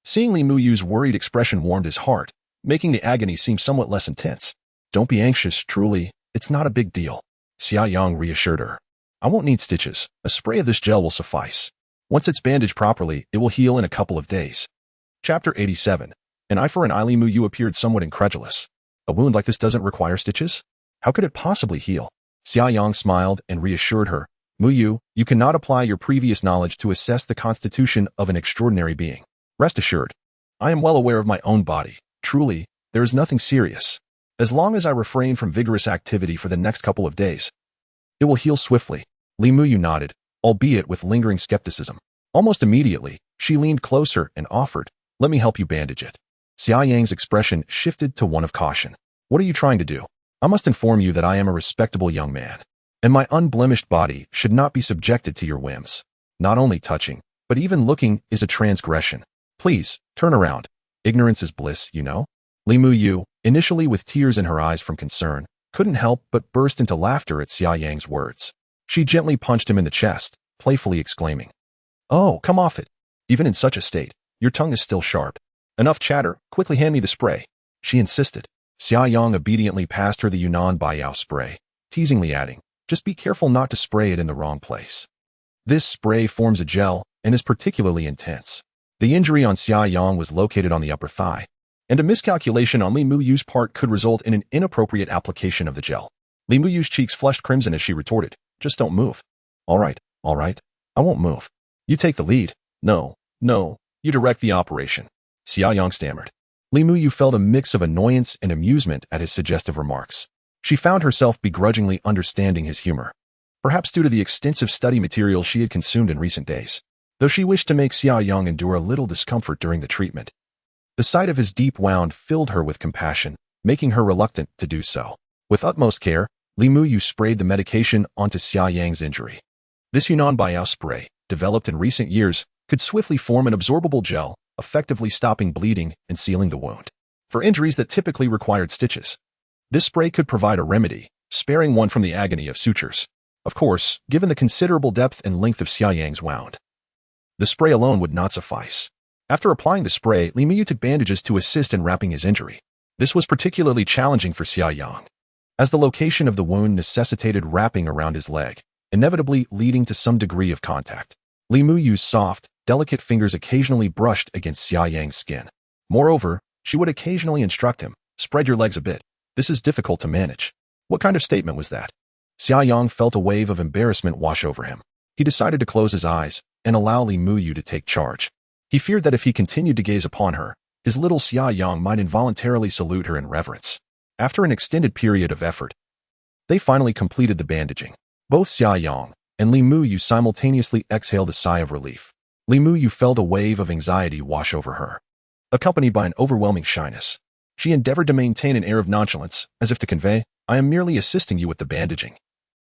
S1: seeing Li Muyu's worried expression warmed his heart, making the agony seem somewhat less intense. "Don't be anxious, truly, it's not a big deal," Xia Yang reassured her. "I won't need stitches. A spray of this gel will suffice. Once it's bandaged properly, it will heal in a couple of days." Chapter 87. An eye for an eye. Li Muyu appeared somewhat incredulous. "A wound like this doesn't require stitches? How could it possibly heal?" Xia Yang smiled and reassured her. "Muyu, you cannot apply your previous knowledge to assess the constitution of an extraordinary being. Rest assured, I am well aware of my own body. Truly, there is nothing serious. As long as I refrain from vigorous activity for the next couple of days, it will heal swiftly." Li Muyu nodded, albeit with lingering skepticism. Almost immediately, she leaned closer and offered, Let me help you bandage it. Xia Yang's expression shifted to one of caution. What are you trying to do? I must inform you that I am a respectable young man, and my unblemished body should not be subjected to your whims. Not only touching, but even looking is a transgression. Please, turn around. Ignorance is bliss, you know? Li Muyu, initially with tears in her eyes from concern, couldn't help but burst into laughter at Xia Yang's words. She gently punched him in the chest, playfully exclaiming, "Oh, come off it. Even in such a state, your tongue is still sharp. Enough chatter, quickly hand me the spray," she insisted. Xia Yang obediently passed her the Yunnan Baiyao spray, teasingly adding, "Just be careful not to spray it in the wrong place. This spray forms a gel and is particularly intense." The injury on Xia Yang was located on the upper thigh, and a miscalculation on Li Muyu's part could result in an inappropriate application of the gel. Li Muyu's cheeks flushed crimson as she retorted, "Just don't move." All right, I won't move. You take the lead." No, you direct the operation," Xia Yang stammered. Li Muyu felt a mix of annoyance and amusement at his suggestive remarks. She found herself begrudgingly understanding his humor, perhaps due to the extensive study material she had consumed in recent days, though she wished to make Xia Yang endure a little discomfort during the treatment. The sight of his deep wound filled her with compassion, making her reluctant to do so. With utmost care, Li Muyu sprayed the medication onto Xia Yang's injury. This Yunnan Baiyao spray, developed in recent years, could swiftly form an absorbable gel, effectively stopping bleeding and sealing the wound. For injuries that typically required stitches, this spray could provide a remedy, sparing one from the agony of sutures. Of course, given the considerable depth and length of Xia Yang's wound, the spray alone would not suffice. After applying the spray, Li Muyu took bandages to assist in wrapping his injury. This was particularly challenging for Xia Yang, as the location of the wound necessitated wrapping around his leg, inevitably leading to some degree of contact. Li Muyu's soft, delicate fingers occasionally brushed against Xia Yang's skin. Moreover, she would occasionally instruct him, "Spread your legs a bit. This is difficult to manage." What kind of statement was that? Xia Yang felt a wave of embarrassment wash over him. He decided to close his eyes and allow Li Muyu to take charge. He feared that if he continued to gaze upon her, his little Xia Yang might involuntarily salute her in reverence. After an extended period of effort, they finally completed the bandaging. Both Xia Yang and Li Muyu simultaneously exhaled a sigh of relief. Li Muyu felt a wave of anxiety wash over her, accompanied by an overwhelming shyness. She endeavored to maintain an air of nonchalance, as if to convey, "I am merely assisting you with the bandaging."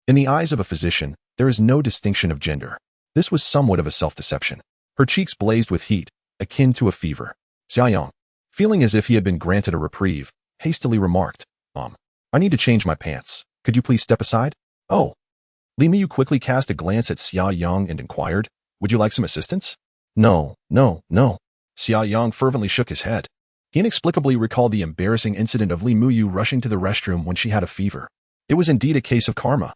S1: In the eyes of a physician, there is no distinction of gender. This was somewhat of a self-deception. Her cheeks blazed with heat, akin to a fever. Xia Yang, feeling as if he had been granted a reprieve, hastily remarked, I need to change my pants. Could you please step aside?" "Oh." Li Muyu quickly cast a glance at Xia Yang and inquired, "Would you like some assistance?" No. Xia Yang fervently shook his head. He inexplicably recalled the embarrassing incident of Li Muyu rushing to the restroom when she had a fever. It was indeed a case of karma.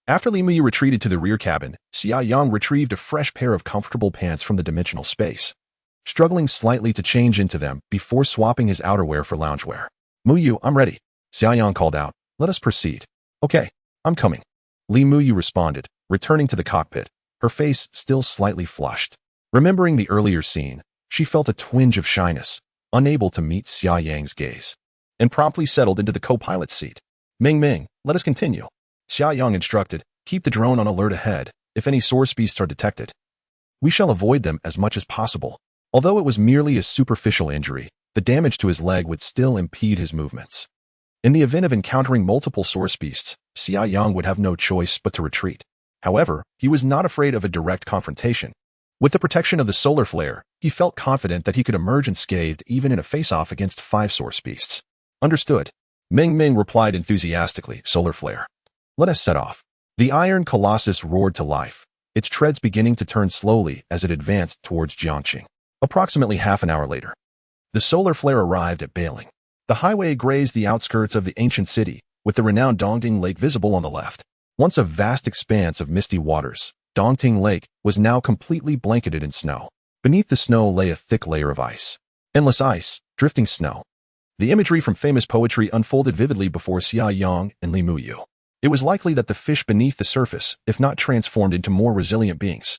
S1: After Li Muyu retreated to the rear cabin, Xia Yang retrieved a fresh pair of comfortable pants from the dimensional space, struggling slightly to change into them before swapping his outerwear for loungewear. "Muyu, I'm ready," Xia Yang called out. "Let us proceed." "Okay, I'm coming," Li Muyu responded, returning to the cockpit, her face still slightly flushed. Remembering the earlier scene, she felt a twinge of shyness, unable to meet Xia Yang's gaze, and promptly settled into the co-pilot's seat. Ming, let us continue," Xia Yang instructed. "Keep the drone on alert ahead. If any source beasts are detected, we shall avoid them as much as possible." Although it was merely a superficial injury, the damage to his leg would still impede his movements. In the event of encountering multiple source beasts, Xia Yang would have no choice but to retreat. However, he was not afraid of a direct confrontation. With the protection of the solar flare, he felt confident that he could emerge unscathed even in a face-off against 5 source beasts. "Understood," Ming replied enthusiastically. "Solar flare. Let us set off." The iron colossus roared to life, its treads beginning to turn slowly as it advanced towards Jiangqing. Approximately half an hour later, the solar flare arrived at Bailing. The highway grazed the outskirts of the ancient city, with the renowned Dongting Lake visible on the left. Once a vast expanse of misty waters, Dongting Lake was now completely blanketed in snow. Beneath the snow lay a thick layer of ice. Endless ice, drifting snow. The imagery from famous poetry unfolded vividly before Xia Yang and Li Muyu. It was likely that the fish beneath the surface, if not transformed into more resilient beings,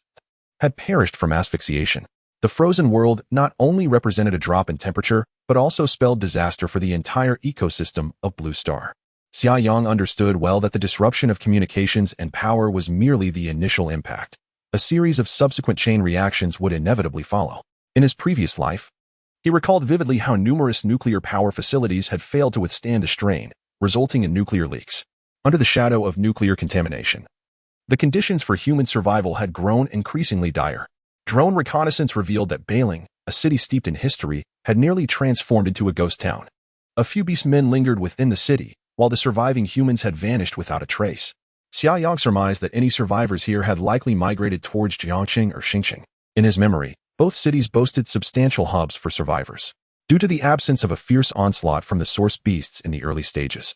S1: had perished from asphyxiation. The frozen world not only represented a drop in temperature, but also spelled disaster for the entire ecosystem of Blue Star. Xia Yang understood well that the disruption of communications and power was merely the initial impact. A series of subsequent chain reactions would inevitably follow. In his previous life, He recalled vividly how numerous nuclear power facilities had failed to withstand the strain, resulting in nuclear leaks. Under the shadow of nuclear contamination, the conditions for human survival had grown increasingly dire. Drone reconnaissance revealed that Bailing, a city steeped in history, had nearly transformed into a ghost town. A few beastmen lingered within the city, while the surviving humans had vanished without a trace. Xia Yang surmised that any survivors here had likely migrated towards Jiangqing or Xinjiang. In his memory, both cities boasted substantial hubs for survivors. Due to the absence of a fierce onslaught from the source beasts in the early stages,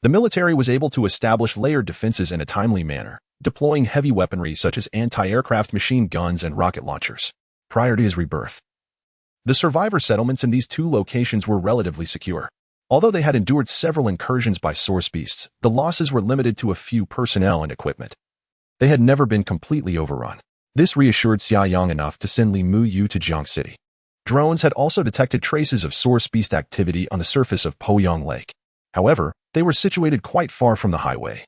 S1: the military was able to establish layered defenses in a timely manner, deploying heavy weaponry such as anti-aircraft machine guns and rocket launchers. Prior to his rebirth, the survivor settlements in these two locations were relatively secure. Although they had endured several incursions by source beasts, the losses were limited to a few personnel and equipment. They had never been completely overrun. This reassured Xia Yang enough to send Li Mu Yu to Jiang City. Drones had also detected traces of source beast activity on the surface of Poyang Lake. However, they were situated quite far from the highway,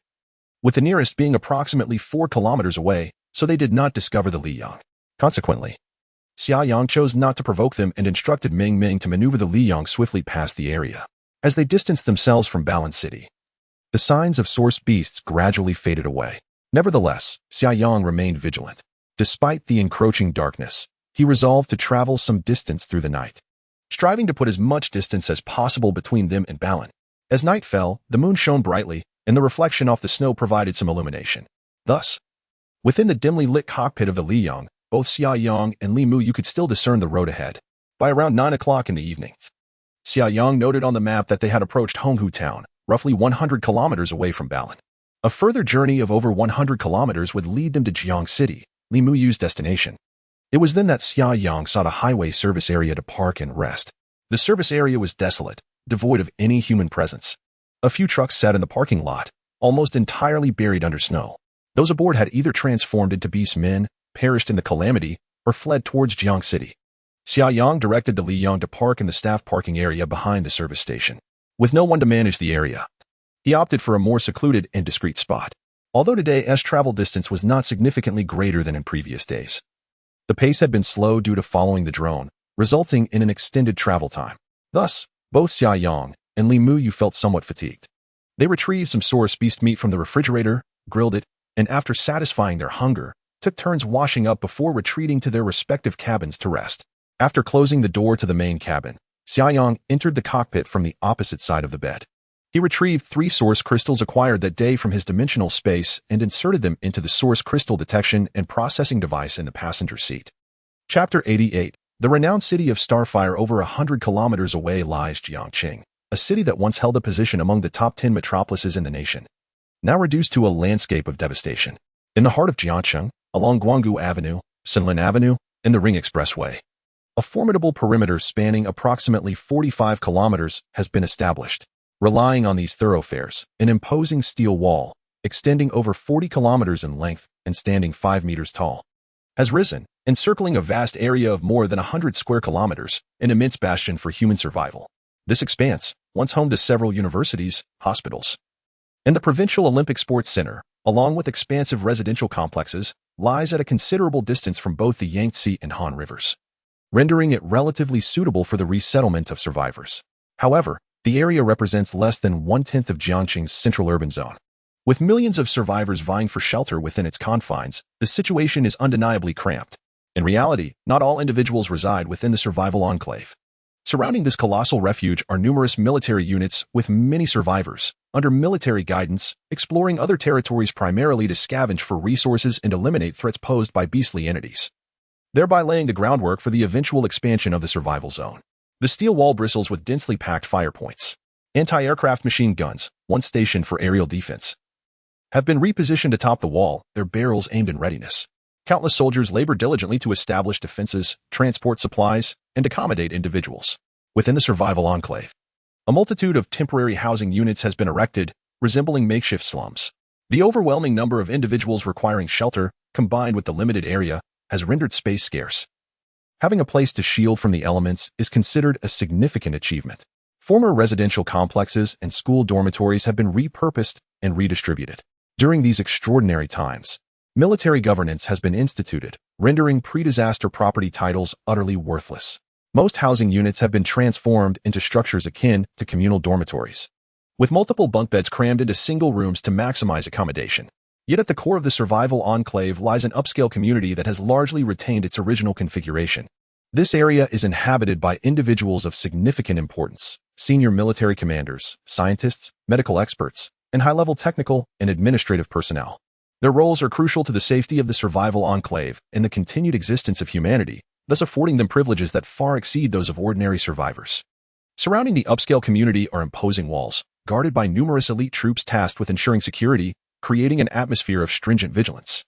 S1: with the nearest being approximately 4 kilometers away, so they did not discover the Liyang. Consequently, Xia Yang chose not to provoke them and instructed Ming Ming to maneuver the Liyang swiftly past the area. As they distanced themselves from Balan City, the signs of source beasts gradually faded away. Nevertheless, Xia Yang remained vigilant. Despite the encroaching darkness, he resolved to travel some distance through the night, striving to put as much distance as possible between them and Balan. As night fell, the moon shone brightly, and the reflection off the snow provided some illumination. Thus, within the dimly lit cockpit of the Liyang, both Xia Yang and Li Mu Yu could still discern the road ahead. By around 9 o'clock in the evening, Xia Yang noted on the map that they had approached Honghu Town, roughly 100 kilometers away from Balan. A further journey of over 100 kilometers would lead them to Jiang City, Li Mu Yu's destination. It was then that Xia Yang sought a highway service area to park and rest. The service area was desolate, devoid of any human presence. A few trucks sat in the parking lot, almost entirely buried under snow. Those aboard had either transformed into beast men, perished in the calamity, or fled towards Jiang City. Xia Yang directed the Liyang to park in the staff parking area behind the service station. With no one to manage the area, he opted for a more secluded and discreet spot. Although today's travel distance was not significantly greater than in previous days, the pace had been slow due to following the drone, resulting in an extended travel time. Thus, both Xia Yang and Li Mu Yu felt somewhat fatigued. They retrieved some source beast meat from the refrigerator, grilled it, and after satisfying their hunger, took turns washing up before retreating to their respective cabins to rest. After closing the door to the main cabin, Xia Yang entered the cockpit from the opposite side of the bed. He retrieved 3 source crystals acquired that day from his dimensional space and inserted them into the source crystal detection and processing device in the passenger seat. Chapter 88. The renowned city of Starfire over 100 kilometers away lies Jiangqing, a city that once held a position among the top 10 metropolises in the nation, now reduced to a landscape of devastation. In the heart of Jiangqing, along Guanggu Avenue, Sinlin Avenue, and the Ring Expressway, a formidable perimeter spanning approximately 45 kilometers has been established. Relying on these thoroughfares, an imposing steel wall, extending over 40 kilometers in length and standing 5 meters tall, has risen, encircling a vast area of more than 100 square kilometers, an immense bastion for human survival. This expanse, once home to several universities, hospitals, and the Provincial Olympic Sports Center, along with expansive residential complexes, lies at a considerable distance from both the Yangtze and Han rivers, rendering it relatively suitable for the resettlement of survivors. However, the area represents less than 1/10 of Jiangqing's central urban zone. With millions of survivors vying for shelter within its confines, the situation is undeniably cramped. In reality, not all individuals reside within the survival enclave. Surrounding this colossal refuge are numerous military units with many survivors, under military guidance, exploring other territories primarily to scavenge for resources and eliminate threats posed by beastly entities, thereby laying the groundwork for the eventual expansion of the survival zone. The steel wall bristles with densely packed fire points. Anti-aircraft machine guns, once stationed for aerial defense, have been repositioned atop the wall, their barrels aimed in readiness. Countless soldiers labor diligently to establish defenses, transport supplies, and accommodate individuals. Within the survival enclave, a multitude of temporary housing units has been erected, resembling makeshift slums. The overwhelming number of individuals requiring shelter, combined with the limited area, has rendered space scarce. Having a place to shield from the elements is considered a significant achievement. Former residential complexes and school dormitories have been repurposed and redistributed. During these extraordinary times, military governance has been instituted, rendering pre-disaster property titles utterly worthless. Most housing units have been transformed into structures akin to communal dormitories, with multiple bunk beds crammed into single rooms to maximize accommodation. Yet at the core of the survival enclave lies an upscale community that has largely retained its original configuration. This area is inhabited by individuals of significant importance: senior military commanders, scientists, medical experts, and high-level technical and administrative personnel. Their roles are crucial to the safety of the survival enclave and the continued existence of humanity, thus affording them privileges that far exceed those of ordinary survivors. Surrounding the upscale community are imposing walls, guarded by numerous elite troops tasked with ensuring security, creating an atmosphere of stringent vigilance.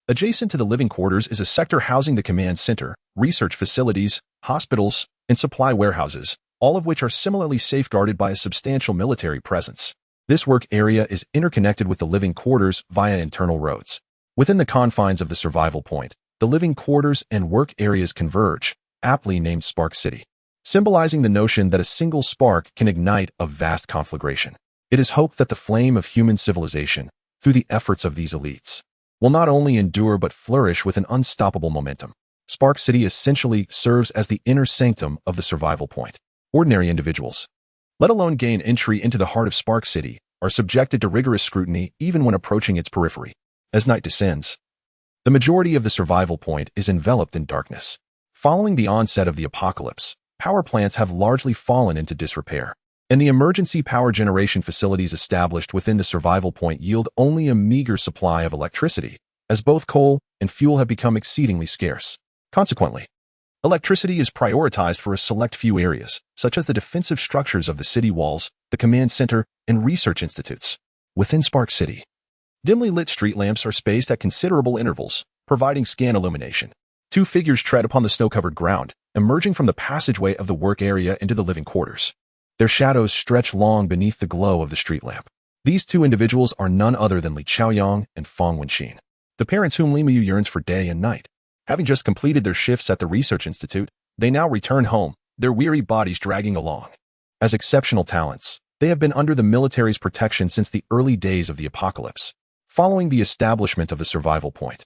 S1: Adjacent to the living quarters is a sector housing the command center, research facilities, hospitals, and supply warehouses, all of which are similarly safeguarded by a substantial military presence. This work area is interconnected with the living quarters via internal roads. Within the confines of the survival point, the living quarters and work areas converge, aptly named Spark City, symbolizing the notion that a single spark can ignite a vast conflagration. It is hoped that the flame of human civilization, through the efforts of these elites, will not only endure but flourish with an unstoppable momentum. Spark City essentially serves as the inner sanctum of the survival point. Ordinary individuals, let alone gain entry into the heart of Spark City, are subjected to rigorous scrutiny even when approaching its periphery. As night descends, the majority of the survival point is enveloped in darkness. Following the onset of the apocalypse, power plants have largely fallen into disrepair, and the emergency power generation facilities established within the survival point yield only a meager supply of electricity, as both coal and fuel have become exceedingly scarce. Consequently, electricity is prioritized for a select few areas, such as the defensive structures of the city walls, the command center, and research institutes. Within Spark City, dimly lit street lamps are spaced at considerable intervals, providing scant illumination. Two figures tread upon the snow-covered ground, emerging from the passageway of the work area into the living quarters. Their shadows stretch long beneath the glow of the street lamp. These two individuals are none other than Xia Yang and Fang Wenxin, the parents whom Limu yearns for day and night. Having just completed their shifts at the Research Institute, they now return home, their weary bodies dragging along. As exceptional talents, they have been under the military's protection since the early days of the apocalypse. Following the establishment of the survival point,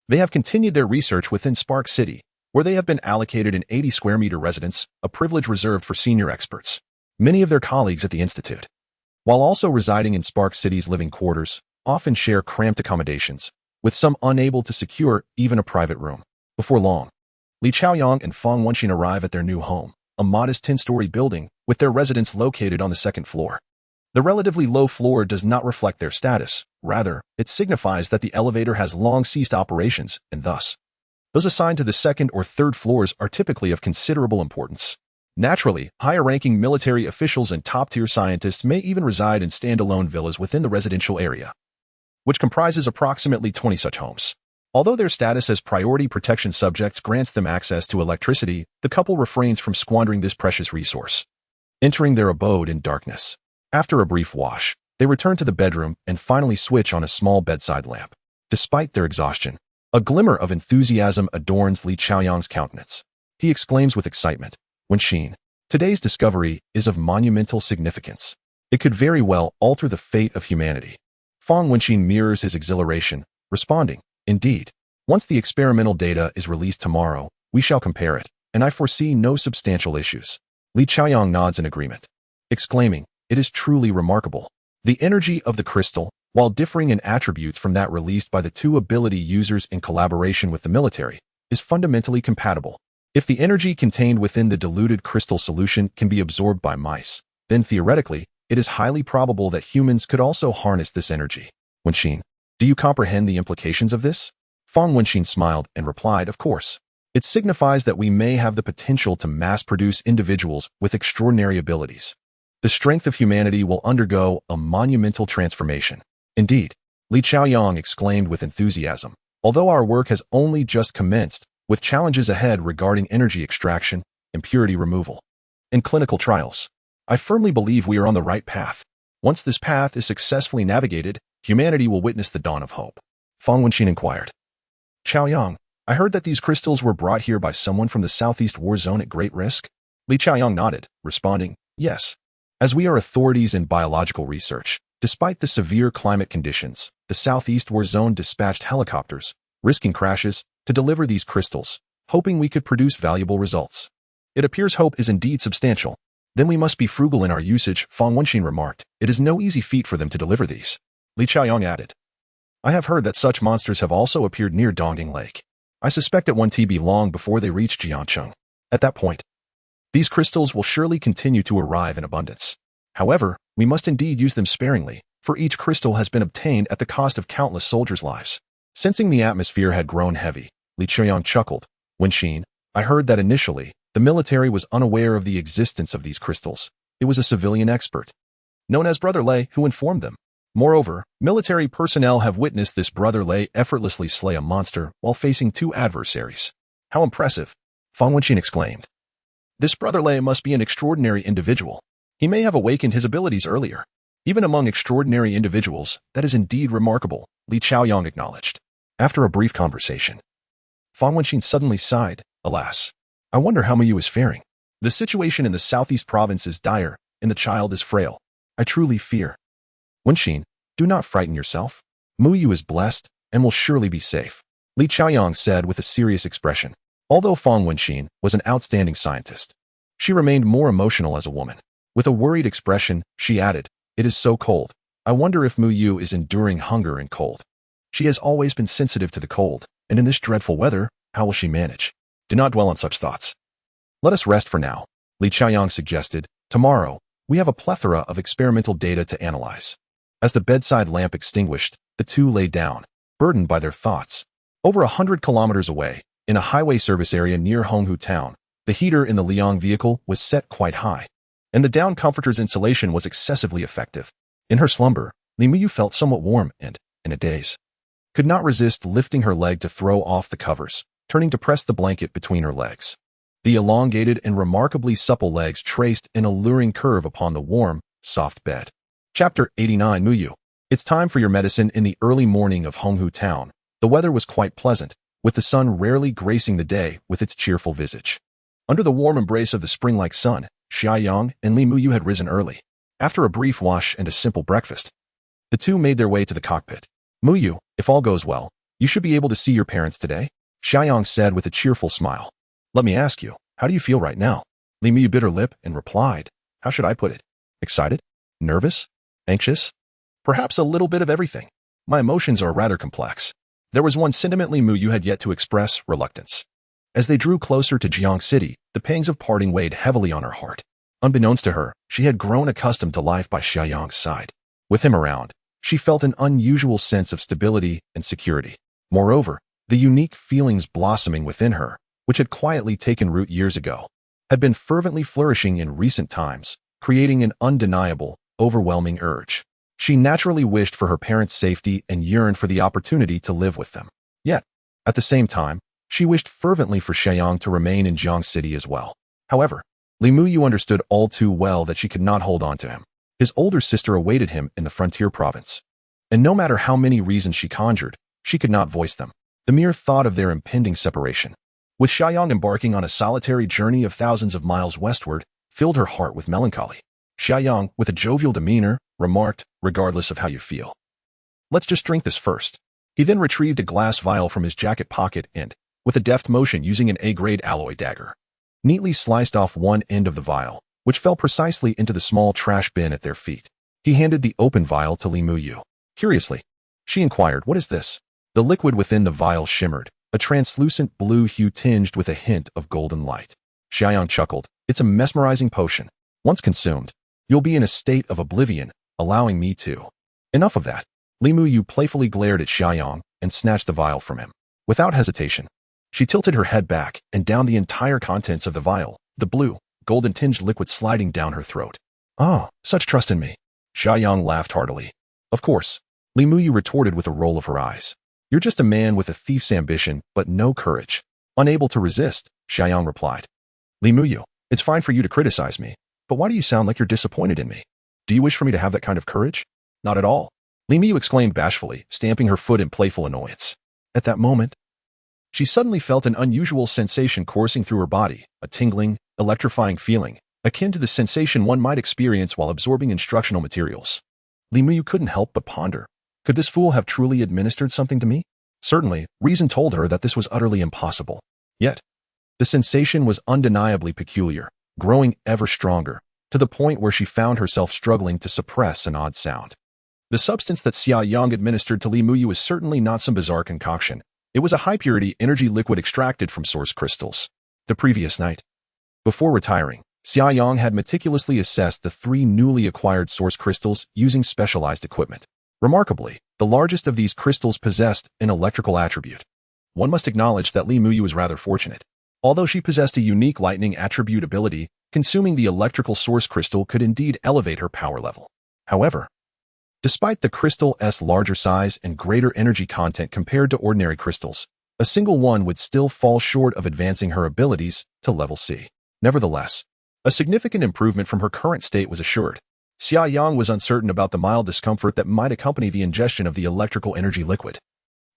S1: they have continued their research within Spark City, where they have been allocated an 80-square-meter residence, a privilege reserved for senior experts. Many of their colleagues at the Institute, while also residing in Spark City's living quarters, often share cramped accommodations, with some unable to secure even a private room. Before long, Xia Yang and Fang Wenxin arrive at their new home, a modest 10-story building, with their residence located on the second floor. The relatively low floor does not reflect their status. Rather, it signifies that the elevator has long ceased operations, and thus, those assigned to the second or third floors are typically of considerable importance. Naturally, higher-ranking military officials and top-tier scientists may even reside in standalone villas within the residential area, which comprises approximately 20 such homes. Although their status as priority protection subjects grants them access to electricity, the couple refrains from squandering this precious resource. Entering their abode in darkness, after a brief wash, they return to the bedroom and finally switch on a small bedside lamp. Despite their exhaustion, a glimmer of enthusiasm adorns Xia Yang's countenance. He exclaims with excitement, "Wenxin, today's discovery is of monumental significance. It could very well alter the fate of humanity." Fang Wenxin mirrors his exhilaration, responding, "Indeed, once the experimental data is released tomorrow, we shall compare it, and I foresee no substantial issues." Xia Yang nods in agreement, exclaiming, "It is truly remarkable. The energy of the crystal, while differing in attributes from that released by the two ability users in collaboration with the military, is fundamentally compatible. If the energy contained within the diluted crystal solution can be absorbed by mice, then theoretically, it is highly probable that humans could also harness this energy." Wenxin, do you comprehend the implications of this? Fang Wenxin smiled and replied, "Of course. It signifies that we may have the potential to mass-produce individuals with extraordinary abilities. The strength of humanity will undergo a monumental transformation." "Indeed," Xia Yang exclaimed with enthusiasm, "although our work has only just commenced, with challenges ahead regarding energy extraction, impurity removal, and clinical trials, I firmly believe we are on the right path. Once this path is successfully navigated, humanity will witness the dawn of hope." Fang Wenxin inquired, "Xia Yang, I heard that these crystals were brought here by someone from the Southeast War Zone at great risk?" Xia Yang nodded, responding, "Yes. As we are authorities in biological research, despite the severe climate conditions, the Southeast War Zone dispatched helicopters, risking crashes, to deliver these crystals, hoping we could produce valuable results. It appears hope is indeed substantial. Then we must be frugal in our usage, Fang Wenxin remarked. It is no easy feat for them to deliver these. Li Xiaoyang added. I have heard that such monsters have also appeared near Dongding Lake. I suspect it won't be long before they reach Jiangcheng. At that point, these crystals will surely continue to arrive in abundance. However, we must indeed use them sparingly, for each crystal has been obtained at the cost of countless soldiers' lives. Sensing the atmosphere had grown heavy, Li Qiuyang chuckled. Wenxin, I heard that initially, the military was unaware of the existence of these crystals. It was a civilian expert, known as Brother Lei, who informed them. Moreover, military personnel have witnessed this Brother Lei effortlessly slay a monster while facing two adversaries. How impressive! Fang Wenxin exclaimed. This Brother Lei must be an extraordinary individual. He may have awakened his abilities earlier. Even among extraordinary individuals, that is indeed remarkable, Li Qiaoyang acknowledged. After a brief conversation, Fang Wenxin suddenly sighed. Alas, I wonder how Muyu is faring. The situation in the southeast province is dire, and the child is frail. I truly fear. Wenxin, do not frighten yourself. Muyu is blessed and will surely be safe, Li Qiaoyang said with a serious expression. Although Fang Wenxin was an outstanding scientist, she remained more emotional as a woman. With a worried expression, she added, It is so cold. I wonder if Muyu is enduring hunger and cold. She has always been sensitive to the cold, and in this dreadful weather, how will she manage? Do not dwell on such thoughts. Let us rest for now, Li Qiaoyang suggested. Tomorrow, we have a plethora of experimental data to analyze. As the bedside lamp extinguished, the two lay down, burdened by their thoughts. Over 100 kilometers away, in a highway service area near Honghu town, the heater in the Liang vehicle was set quite high, and the down comforter's insulation was excessively effective. In her slumber, Li Muyu felt somewhat warm and, in a daze, could not resist lifting her leg to throw off the covers, turning to press the blanket between her legs. The elongated and remarkably supple legs traced an alluring curve upon the warm, soft bed. Chapter 89 Muyu. It's time for your medicine. In the early morning of Honghu town, the weather was quite pleasant, with the sun rarely gracing the day with its cheerful visage. Under the warm embrace of the spring-like sun, Xia Yang and Li Muyu had risen early. After a brief wash and a simple breakfast, the two made their way to the cockpit. Muyu, if all goes well, you should be able to see your parents today, Xia Yang said with a cheerful smile. Let me ask you, how do you feel right now? Li Muyu bit her lip and replied, how should I put it? Excited? Nervous? Anxious? Perhaps a little bit of everything. My emotions are rather complex. There was one sentiment Li Muyu had yet to express, reluctance. As they drew closer to Jiang City, the pangs of parting weighed heavily on her heart. Unbeknownst to her, she had grown accustomed to life by Xia Yang's side. With him around, she felt an unusual sense of stability and security. Moreover, the unique feelings blossoming within her, which had quietly taken root years ago, had been fervently flourishing in recent times, creating an undeniable, overwhelming urge. She naturally wished for her parents' safety and yearned for the opportunity to live with them. Yet, at the same time, she wished fervently for Xia Yang to remain in Jiang City as well. However, Li Muyu understood all too well that she could not hold on to him. His older sister awaited him in the frontier province, and no matter how many reasons she conjured, she could not voice them. The mere thought of their impending separation, with Xia Yang embarking on a solitary journey of thousands of miles westward, filled her heart with melancholy. Xia Yang, with a jovial demeanor, remarked, regardless of how you feel, let's just drink this first. He then retrieved a glass vial from his jacket pocket and, with a deft motion using an A-grade alloy dagger, neatly sliced off one end of the vial, which fell precisely into the small trash bin at their feet. He handed the open vial to Li Muyu. Curiously, she inquired, what is this? The liquid within the vial shimmered, a translucent blue hue tinged with a hint of golden light. Xia Yang chuckled, it's a mesmerizing potion. Once consumed, you'll be in a state of oblivion, allowing me to. Enough of that. Li Muyu playfully glared at Xia Yang and snatched the vial from him. Without hesitation, she tilted her head back and downed the entire contents of the vial, the blue, golden-tinged liquid sliding down her throat. Ah, such trust in me. Xia Yang laughed heartily. Of course, Li Muyu retorted with a roll of her eyes. You're just a man with a thief's ambition, but no courage. Unable to resist, Xia Yang replied. Li Muyu, it's fine for you to criticize me, but why do you sound like you're disappointed in me? Do you wish for me to have that kind of courage? Not at all. Li Muyu exclaimed bashfully, stamping her foot in playful annoyance. At that moment, she suddenly felt an unusual sensation coursing through her body, a tingling, electrifying feeling, akin to the sensation one might experience while absorbing instructional materials. Li Muyu couldn't help but ponder. Could this fool have truly administered something to me? Certainly, reason told her that this was utterly impossible. Yet, The sensation was undeniably peculiar, growing ever stronger, to the point where she found herself struggling to suppress an odd sound. The substance that Xia Yang administered to Li Muyu was certainly not some bizarre concoction. It was a high-purity energy liquid extracted from source crystals. The previous night, before retiring, Xia Yang had meticulously assessed the 3 newly acquired source crystals using specialized equipment. Remarkably, the largest of these crystals possessed an electrical attribute. One must acknowledge that Li Muyu was rather fortunate. Although she possessed a unique lightning attribute ability, consuming the electrical source crystal could indeed elevate her power level. However, despite the crystal's larger size and greater energy content compared to ordinary crystals, a single one would still fall short of advancing her abilities to level C. Nevertheless, a significant improvement from her current state was assured. Xia Yang was uncertain about the mild discomfort that might accompany the ingestion of the electrical energy liquid.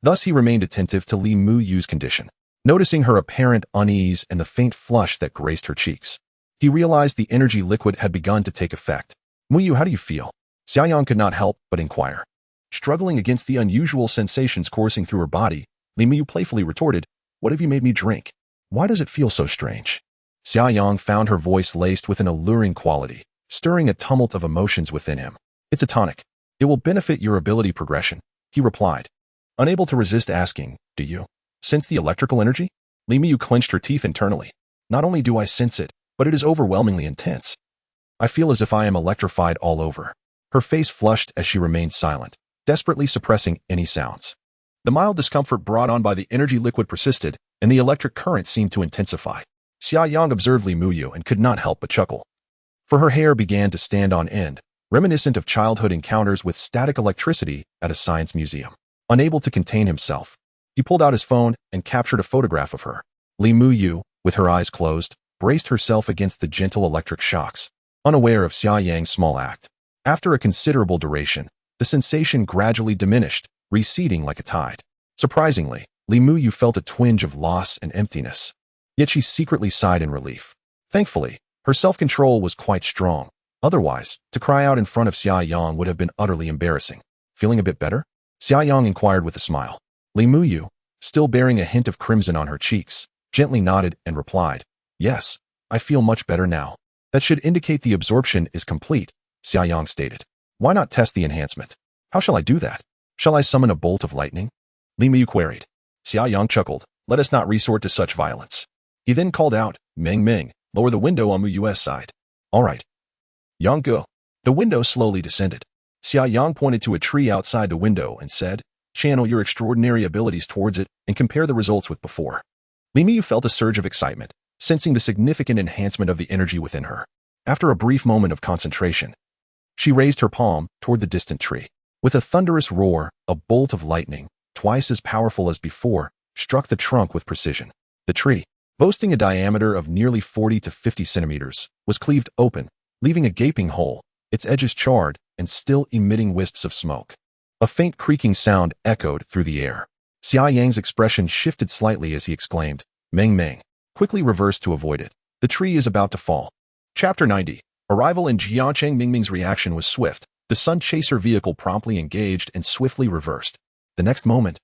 S1: Thus he remained attentive to Li Muyu's condition, noticing her apparent unease and the faint flush that graced her cheeks. He realized the energy liquid had begun to take effect. "Muyu, how do you feel?" Xia Yang could not help but inquire. Struggling against the unusual sensations coursing through her body, Li Muyu playfully retorted, "What have you made me drink? Why does it feel so strange?" Xia Yang found her voice laced with an alluring quality, stirring a tumult of emotions within him. "It's a tonic. It will benefit your ability progression," he replied, unable to resist asking, "Do you sense the electrical energy?" Li Muyu clenched her teeth internally. "Not only do I sense it, but it is overwhelmingly intense. I feel as if I am electrified all over." Her face flushed as she remained silent, desperately suppressing any sounds. The mild discomfort brought on by the energy liquid persisted, and the electric current seemed to intensify. Xia Yang observed Li Muyu and could not help but chuckle. For her hair began to stand on end, reminiscent of childhood encounters with static electricity at a science museum. Unable to contain himself, he pulled out his phone and captured a photograph of her. Li Muyu, with her eyes closed, braced herself against the gentle electric shocks, unaware of Xia Yang's small act. After a considerable duration, the sensation gradually diminished, receding like a tide. Surprisingly, Li Muyu felt a twinge of loss and emptiness. Yet she secretly sighed in relief. Thankfully, her self-control was quite strong. Otherwise, to cry out in front of Xia Yang would have been utterly embarrassing. "Feeling a bit better?" Xia Yang inquired with a smile. Li Muyu, still bearing a hint of crimson on her cheeks, gently nodded and replied, "Yes, I feel much better now." "That should indicate the absorption is complete," Xia Yang stated. "Why not test the enhancement?" "How shall I do that? Shall I summon a bolt of lightning?" Li Muyu queried. Xia Yang chuckled. "Let us not resort to such violence." He then called out, "Meng Meng, lower the window on Muyu's side." "All right." "Yang go." The window slowly descended. Xia Yang pointed to a tree outside the window and said, "Channel your extraordinary abilities towards it and compare the results with before." Li Muyu felt a surge of excitement, sensing the significant enhancement of the energy within her. After a brief moment of concentration, she raised her palm toward the distant tree. With a thunderous roar, a bolt of lightning, twice as powerful as before, struck the trunk with precision. The tree, boasting a diameter of nearly 40 to 50 centimeters, was cleaved open, leaving a gaping hole, its edges charred and still emitting wisps of smoke. A faint creaking sound echoed through the air. Xia Yang's expression shifted slightly as he exclaimed, "Meng Meng," quickly reversed to avoid it. "The tree is about to fall." Chapter 90. Arrival in Jiangcheng. Mingming's reaction was swift. The Sun Chaser vehicle promptly engaged and swiftly reversed. The next moment,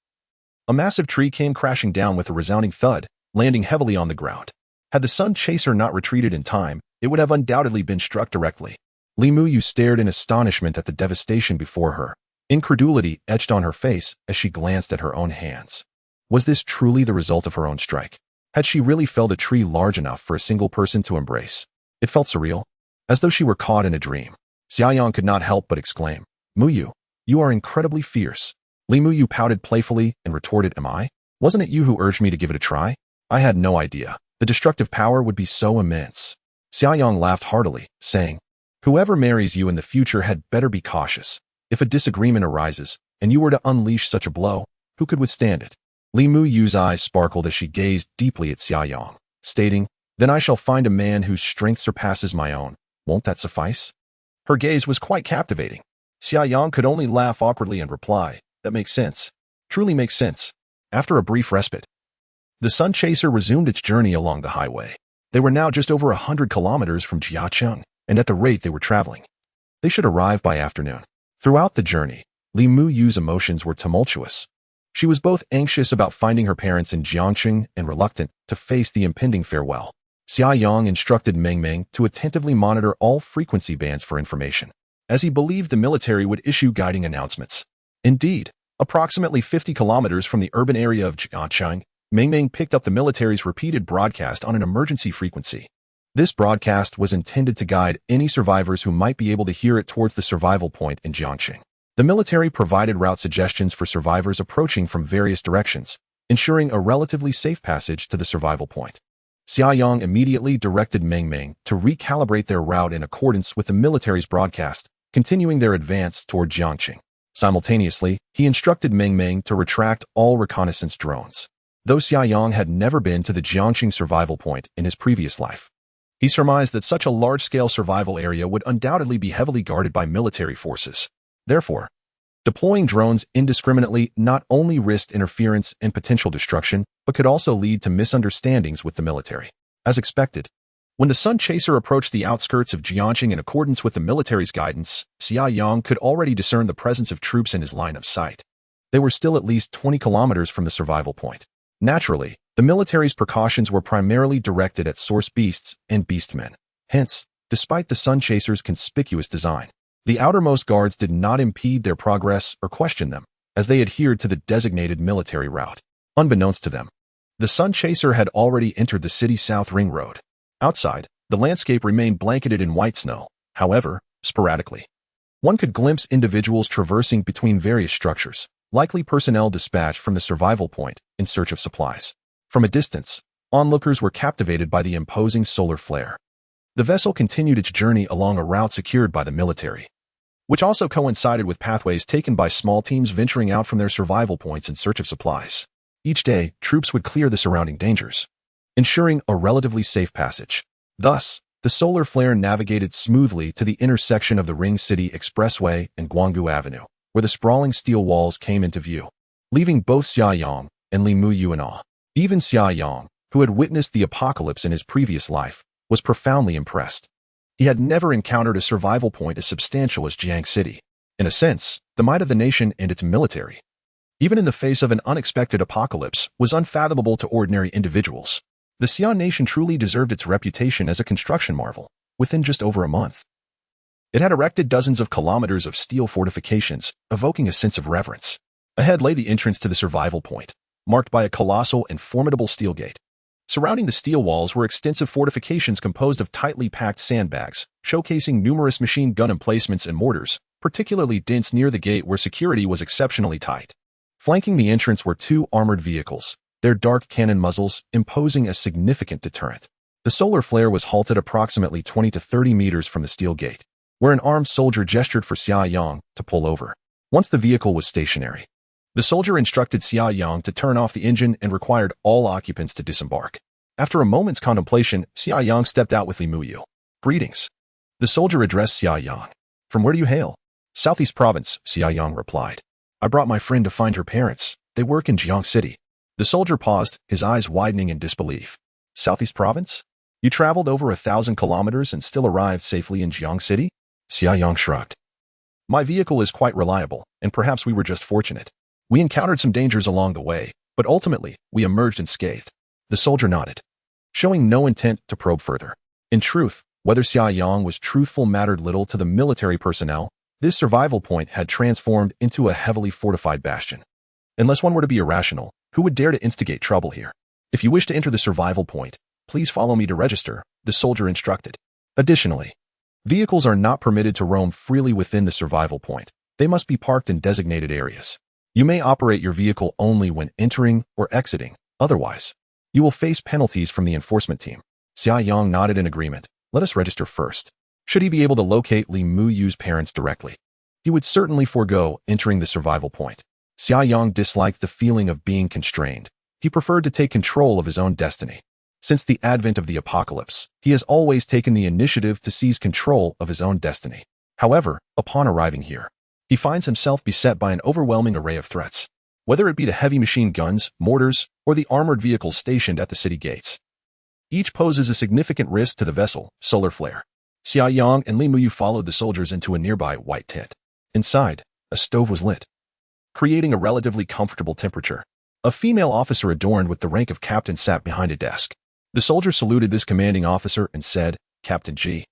S1: a massive tree came crashing down with a resounding thud, landing heavily on the ground. Had the Sun Chaser not retreated in time, it would have undoubtedly been struck directly. Li Muyu stared in astonishment at the devastation before her. Incredulity etched on her face as she glanced at her own hands. Was this truly the result of her own strike? Had she really felled a tree large enough for a single person to embrace? It felt surreal, as though she were caught in a dream. Xia Yang could not help but exclaim, "Muyu, you are incredibly fierce." Li Muyu pouted playfully and retorted, "Am I? Wasn't it you who urged me to give it a try? I had no idea the destructive power would be so immense." Xia Yang laughed heartily, saying, "Whoever marries you in the future had better be cautious. If a disagreement arises, and you were to unleash such a blow, who could withstand it?" Li Muyu's eyes sparkled as she gazed deeply at Xia Yang, stating, "Then I shall find a man whose strength surpasses my own. Won't that suffice?" Her gaze was quite captivating. Xia Yang could only laugh awkwardly and reply, "That makes sense. Truly makes sense." After a brief respite, the Sun Chaser resumed its journey along the highway. They were now just over 100 kilometers from Jiangcheng, and at the rate they were traveling, they should arrive by afternoon. Throughout the journey, Li Muyu's emotions were tumultuous. She was both anxious about finding her parents in Jiangxing and reluctant to face the impending farewell. Xia Yang instructed Meng Meng to attentively monitor all frequency bands for information, as he believed the military would issue guiding announcements. Indeed, approximately 50 kilometers from the urban area of Jiangxing, Meng Meng picked up the military's repeated broadcast on an emergency frequency. This broadcast was intended to guide any survivors who might be able to hear it towards the survival point in Jiangxing. The military provided route suggestions for survivors approaching from various directions, ensuring a relatively safe passage to the survival point. Xia Yang immediately directed Meng Meng to recalibrate their route in accordance with the military's broadcast, continuing their advance toward Jiangxing. Simultaneously, he instructed Meng Meng to retract all reconnaissance drones. Though Xia Yang had never been to the Jiangxing survival point in his previous life, he surmised that such a large-scale survival area would undoubtedly be heavily guarded by military forces. Therefore, deploying drones indiscriminately not only risked interference and potential destruction, but could also lead to misunderstandings with the military. As expected, when the Sun Chaser approached the outskirts of Jiangxing in accordance with the military's guidance, Xia Yang could already discern the presence of troops in his line of sight. They were still at least 20 kilometers from the survival point. Naturally, the military's precautions were primarily directed at source beasts and beastmen. Hence, despite the Sun Chaser's conspicuous design, the outermost guards did not impede their progress or question them, as they adhered to the designated military route. Unbeknownst to them, the Sun Chaser had already entered the city's South Ring Road. Outside, the landscape remained blanketed in white snow. However, sporadically, one could glimpse individuals traversing between various structures, likely personnel dispatched from the survival point in search of supplies. From a distance, onlookers were captivated by the imposing solar flare. The vessel continued its journey along a route secured by the military, which also coincided with pathways taken by small teams venturing out from their survival points in search of supplies. Each day, troops would clear the surrounding dangers, ensuring a relatively safe passage. Thus, the solar flare navigated smoothly to the intersection of the Ring City Expressway and Guanggu Avenue, where the sprawling steel walls came into view, leaving both Xia Yang and Li Muyu in awe. Even Xia Yang, who had witnessed the apocalypse in his previous life, was profoundly impressed. He had never encountered a survival point as substantial as Jiang City. In a sense, the might of the nation and its military, even in the face of an unexpected apocalypse, was unfathomable to ordinary individuals. The Xian nation truly deserved its reputation as a construction marvel within just over a month. It had erected dozens of kilometers of steel fortifications, evoking a sense of reverence. Ahead lay the entrance to the survival point, marked by a colossal and formidable steel gate. Surrounding the steel walls were extensive fortifications composed of tightly packed sandbags, showcasing numerous machine gun emplacements and mortars, particularly dense near the gate where security was exceptionally tight. Flanking the entrance were two armored vehicles, their dark cannon muzzles imposing a significant deterrent. The solar flare was halted approximately 20 to 30 meters from the steel gate, where an armed soldier gestured for Xia Yang to pull over. Once the vehicle was stationary, the soldier instructed Xia Yang to turn off the engine and required all occupants to disembark. After a moment's contemplation, Xia Yang stepped out with Li Muyu. "Greetings." The soldier addressed Xia Yang. "From where do you hail?" "Southeast Province," Xia Yang replied. "I brought my friend to find her parents. They work in Jiang City." The soldier paused, his eyes widening in disbelief. "Southeast Province? You traveled over 1,000 kilometers and still arrived safely in Jiang City?" Xia Yang shrugged. "My vehicle is quite reliable, and perhaps we were just fortunate. We encountered some dangers along the way, but ultimately, we emerged unscathed." The soldier nodded, showing no intent to probe further. In truth, whether Xia Yang was truthful mattered little to the military personnel. This survival point had transformed into a heavily fortified bastion. Unless one were to be irrational, who would dare to instigate trouble here? "If you wish to enter the survival point, please follow me to register," the soldier instructed. Additionally, vehicles are not permitted to roam freely within the survival point. They must be parked in designated areas. You may operate your vehicle only when entering or exiting. Otherwise, you will face penalties from the enforcement team. Xia Yang nodded in agreement. "Let us register first." Should he be able to locate Li Muyu's parents directly, he would certainly forego entering the survival point. Xia Yang disliked the feeling of being constrained. He preferred to take control of his own destiny. Since the advent of the apocalypse, he has always taken the initiative to seize control of his own destiny. However, upon arriving here, he finds himself beset by an overwhelming array of threats, whether it be the heavy machine guns, mortars, or the armored vehicles stationed at the city gates. Each poses a significant risk to the vessel, solar flare. Xia Yang and Li Muyu followed the soldiers into a nearby white tent. Inside, a stove was lit. creating a relatively comfortable temperature. A female officer adorned with the rank of captain sat behind a desk. The soldier saluted this commanding officer and said, "Captain G.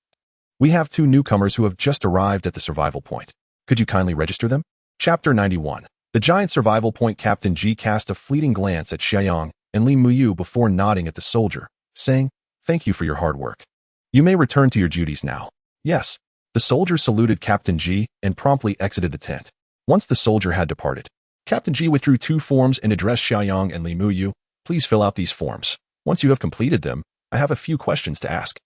S1: We have 2 newcomers who have just arrived at the survival point. Could you kindly register them?" Chapter 91. The giant survival point. Captain G cast a fleeting glance at Xia Yang and Li Muyu before nodding at the soldier, saying, "Thank you for your hard work. You may return to your duties now." "Yes." The soldier saluted Captain G and promptly exited the tent. Once the soldier had departed, Captain G withdrew 2 forms and addressed Xia Yang and Li Muyu. "Please fill out these forms. Once you have completed them, I have a few questions to ask."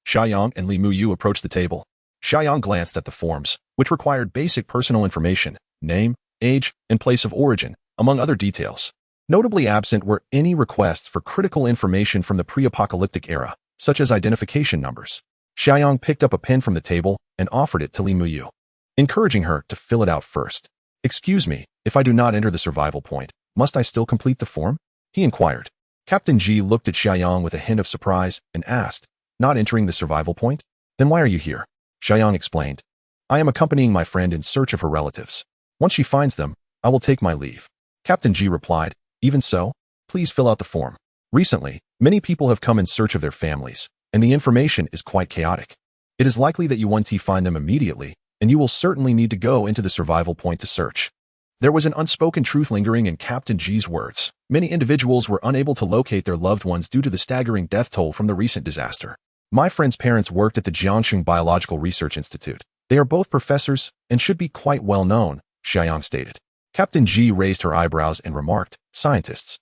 S1: Xia Yang and Li Muyu approached the table. Xia Yang glanced at the forms, which required basic personal information, name, age, and place of origin, among other details. Notably absent were any requests for critical information from the pre-apocalyptic era, such as identification numbers. Xia Yang picked up a pen from the table and offered it to Li Muyu, encouraging her to fill it out first. "Excuse me, if I do not enter the survival point, must I still complete the form?" he inquired. Captain G looked at Xia Yang with a hint of surprise and asked, "Not entering the survival point? Then why are you here?" Xia Yang explained, "I am accompanying my friend in search of her relatives. Once she finds them, I will take my leave." Captain G replied, "Even so, please fill out the form. Recently, many people have come in search of their families, and the information is quite chaotic. It is likely that you won't find them immediately, and you will certainly need to go into the survival point to search." There was an unspoken truth lingering in Captain G's words. Many individuals were unable to locate their loved ones due to the staggering death toll from the recent disaster. "My friend's parents worked at the Jiangxing Biological Research Institute. They are both professors and should be quite well known," Xia Yang stated. Captain G raised her eyebrows and remarked, "Scientists?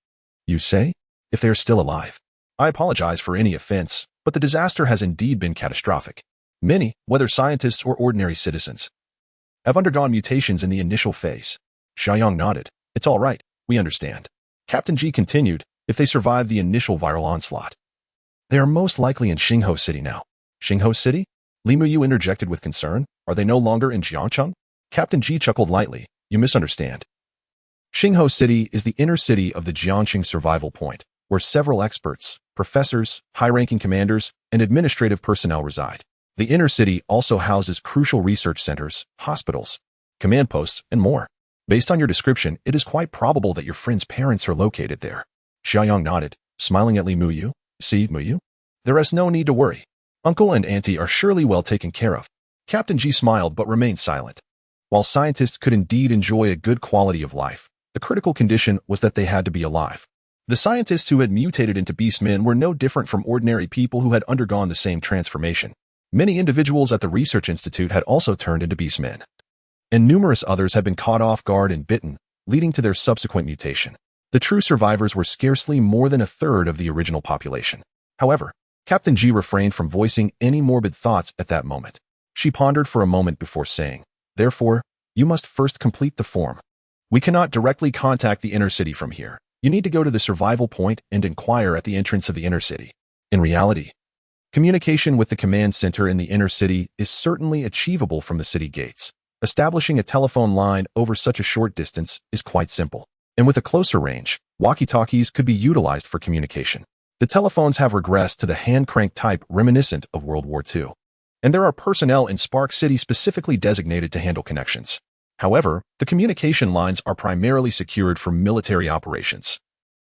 S1: You say? If they are still alive? I apologize for any offense, but the disaster has indeed been catastrophic. Many, whether scientists or ordinary citizens, have undergone mutations in the initial phase." Xia Yang nodded. "It's all right, we understand." Captain G continued, "If they survive the initial viral onslaught, they are most likely in Xingho City now." "Xingho City?" Li Muyu interjected with concern. "Are they no longer in Jiangcheng?" Captain G chuckled lightly. "You misunderstand. Xingho City is the inner city of the Jiangxing survival point, where several experts, professors, high-ranking commanders, and administrative personnel reside. The inner city also houses crucial research centers, hospitals, command posts, and more. Based on your description, it is quite probable that your friend's parents are located there." Xia Yang nodded, smiling at Li Muyu. "See, Muyu? There is no need to worry. Uncle and auntie are surely well taken care of." Captain G smiled but remained silent. While scientists could indeed enjoy a good quality of life, the critical condition was that they had to be alive. The scientists who had mutated into beastmen were no different from ordinary people who had undergone the same transformation. Many individuals at the research institute had also turned into beastmen, and numerous others had been caught off guard and bitten, leading to their subsequent mutation. The true survivors were scarcely more than a third of the original population. However, Captain G refrained from voicing any morbid thoughts at that moment. She pondered for a moment before saying, "Therefore, you must first complete the form. We cannot directly contact the inner city from here. You need to go to the survival point and inquire at the entrance of the inner city." In reality, communication with the command center in the inner city is certainly achievable from the city gates. Establishing a telephone line over such a short distance is quite simple, and with a closer range, walkie-talkies could be utilized for communication. The telephones have regressed to the hand-crank type reminiscent of World War II, and there are personnel in Spark City specifically designated to handle connections. However, the communication lines are primarily secured for military operations.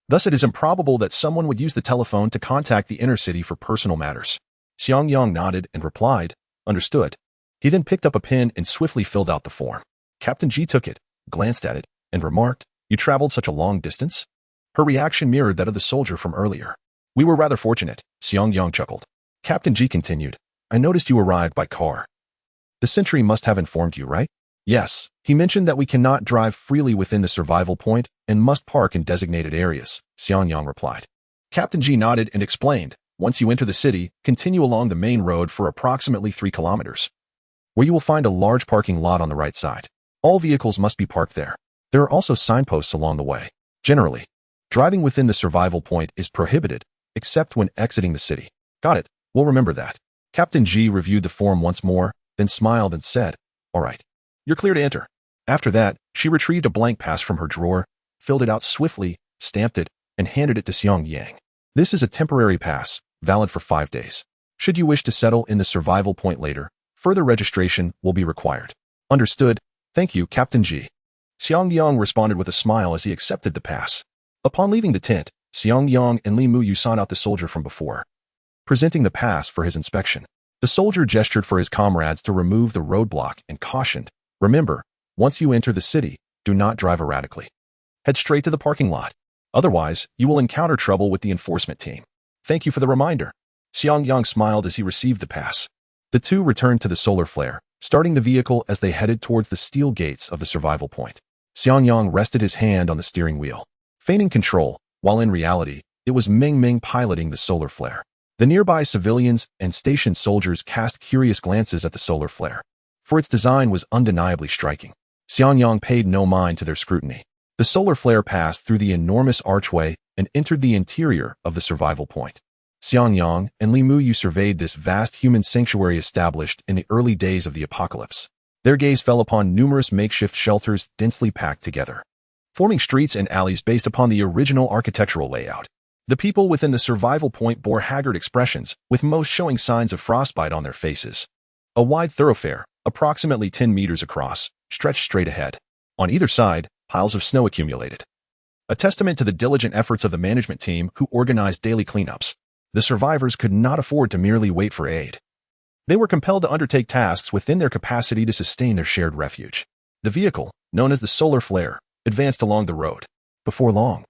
S1: Thus, it is improbable that someone would use the telephone to contact the inner city for personal matters. Xia Yang nodded and replied, "Understood." He then picked up a pen and swiftly filled out the form. Captain G took it, glanced at it, and remarked, "You traveled such a long distance?" Her reaction mirrored that of the soldier from earlier. "We were rather fortunate," Xia Yang chuckled. Captain G continued, "I noticed you arrived by car. The sentry must have informed you, right?" "Yes, he mentioned that we cannot drive freely within the survival point and must park in designated areas," Xia Yang replied. Captain G nodded and explained, "Once you enter the city, continue along the main road for approximately 3 kilometers, where you will find a large parking lot on the right side. All vehicles must be parked there. There are also signposts along the way. Generally, driving within the survival point is prohibited, except when exiting the city." "Got it, we'll remember that." Captain G reviewed the form once more, then smiled and said, "All right. You're clear to enter." After that, she retrieved a blank pass from her drawer, filled it out swiftly, stamped it, and handed it to Xia Yang. "This is a temporary pass, valid for 5 days. Should you wish to settle in the survival point later, further registration will be required." "Understood. Thank you, Captain G." Xia Yang responded with a smile as he accepted the pass. Upon leaving the tent, Xia Yang and Li Muyu sought out the soldier from before, presenting the pass for his inspection. The soldier gestured for his comrades to remove the roadblock and cautioned, "Remember, once you enter the city, do not drive erratically. Head straight to the parking lot. Otherwise, you will encounter trouble with the enforcement team." "Thank you for the reminder." Xia Yang smiled as he received the pass. The two returned to the solar flare, starting the vehicle as they headed towards the steel gates of the survival point. Xia Yang rested his hand on the steering wheel, feigning control, while in reality, it was Ming Ming piloting the solar flare. The nearby civilians and station soldiers cast curious glances at the solar flare, for its design was undeniably striking. Xia Yang paid no mind to their scrutiny. The solar flare passed through the enormous archway and entered the interior of the survival point. Xia Yang and Li Muyu surveyed this vast human sanctuary established in the early days of the apocalypse. Their gaze fell upon numerous makeshift shelters densely packed together, forming streets and alleys based upon the original architectural layout. The people within the survival point bore haggard expressions, with most showing signs of frostbite on their faces. A wide thoroughfare, approximately 10 meters across, stretched straight ahead. On either side, piles of snow accumulated, a testament to the diligent efforts of the management team who organized daily cleanups. The survivors could not afford to merely wait for aid. They were compelled to undertake tasks within their capacity to sustain their shared refuge. The vehicle, known as the solar flare, advanced along the road. Before long,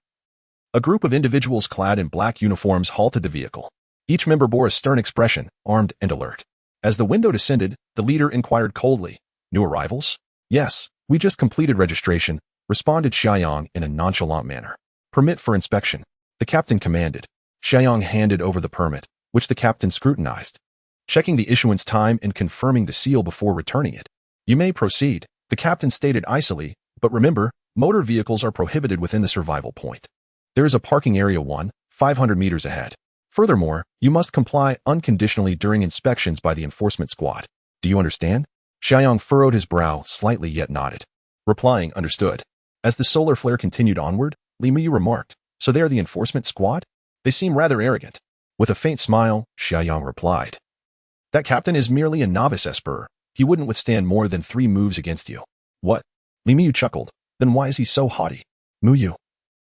S1: a group of individuals clad in black uniforms halted the vehicle. Each member bore a stern expression, armed and alert. As the window descended, the leader inquired coldly, "New arrivals?" "Yes, we just completed registration," responded Xia Yang in a nonchalant manner. "Permit for inspection," the captain commanded. Xia Yang handed over the permit, which the captain scrutinized, checking the issuance time and confirming the seal before returning it. "You may proceed," the captain stated icily, "but remember, motor vehicles are prohibited within the survival point. There is a parking area 500 meters ahead. Furthermore, you must comply unconditionally during inspections by the enforcement squad. Do you understand?" Xia Yang furrowed his brow slightly yet nodded, replying, "Understood." As the solar flare continued onward, Li Muyu remarked, "So they are the enforcement squad? They seem rather arrogant." With a faint smile, Xia Yang replied, "That captain is merely a novice esper. He wouldn't withstand more than 3 moves against you." "What?" Li Muyu chuckled. "Then why is he so haughty?" "Muyu,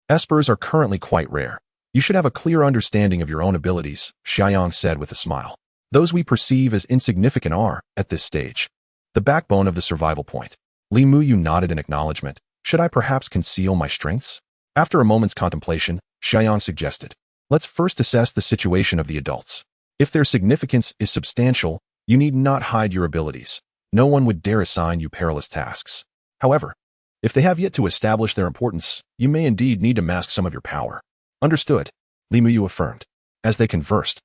S1: espers are currently quite rare. You should have a clear understanding of your own abilities," Xia Yang said with a smile. "Those we perceive as insignificant are, at this stage, the backbone of the survival point." Li Muyu nodded in acknowledgement. "Should I perhaps conceal my strengths?" After a moment's contemplation, Xia Yang suggested, "Let's first assess the situation of the adults. If their significance is substantial, you need not hide your abilities. No one would dare assign you perilous tasks. However, if they have yet to establish their importance, you may indeed need to mask some of your power." "Understood," Li Muyu affirmed. As they conversed,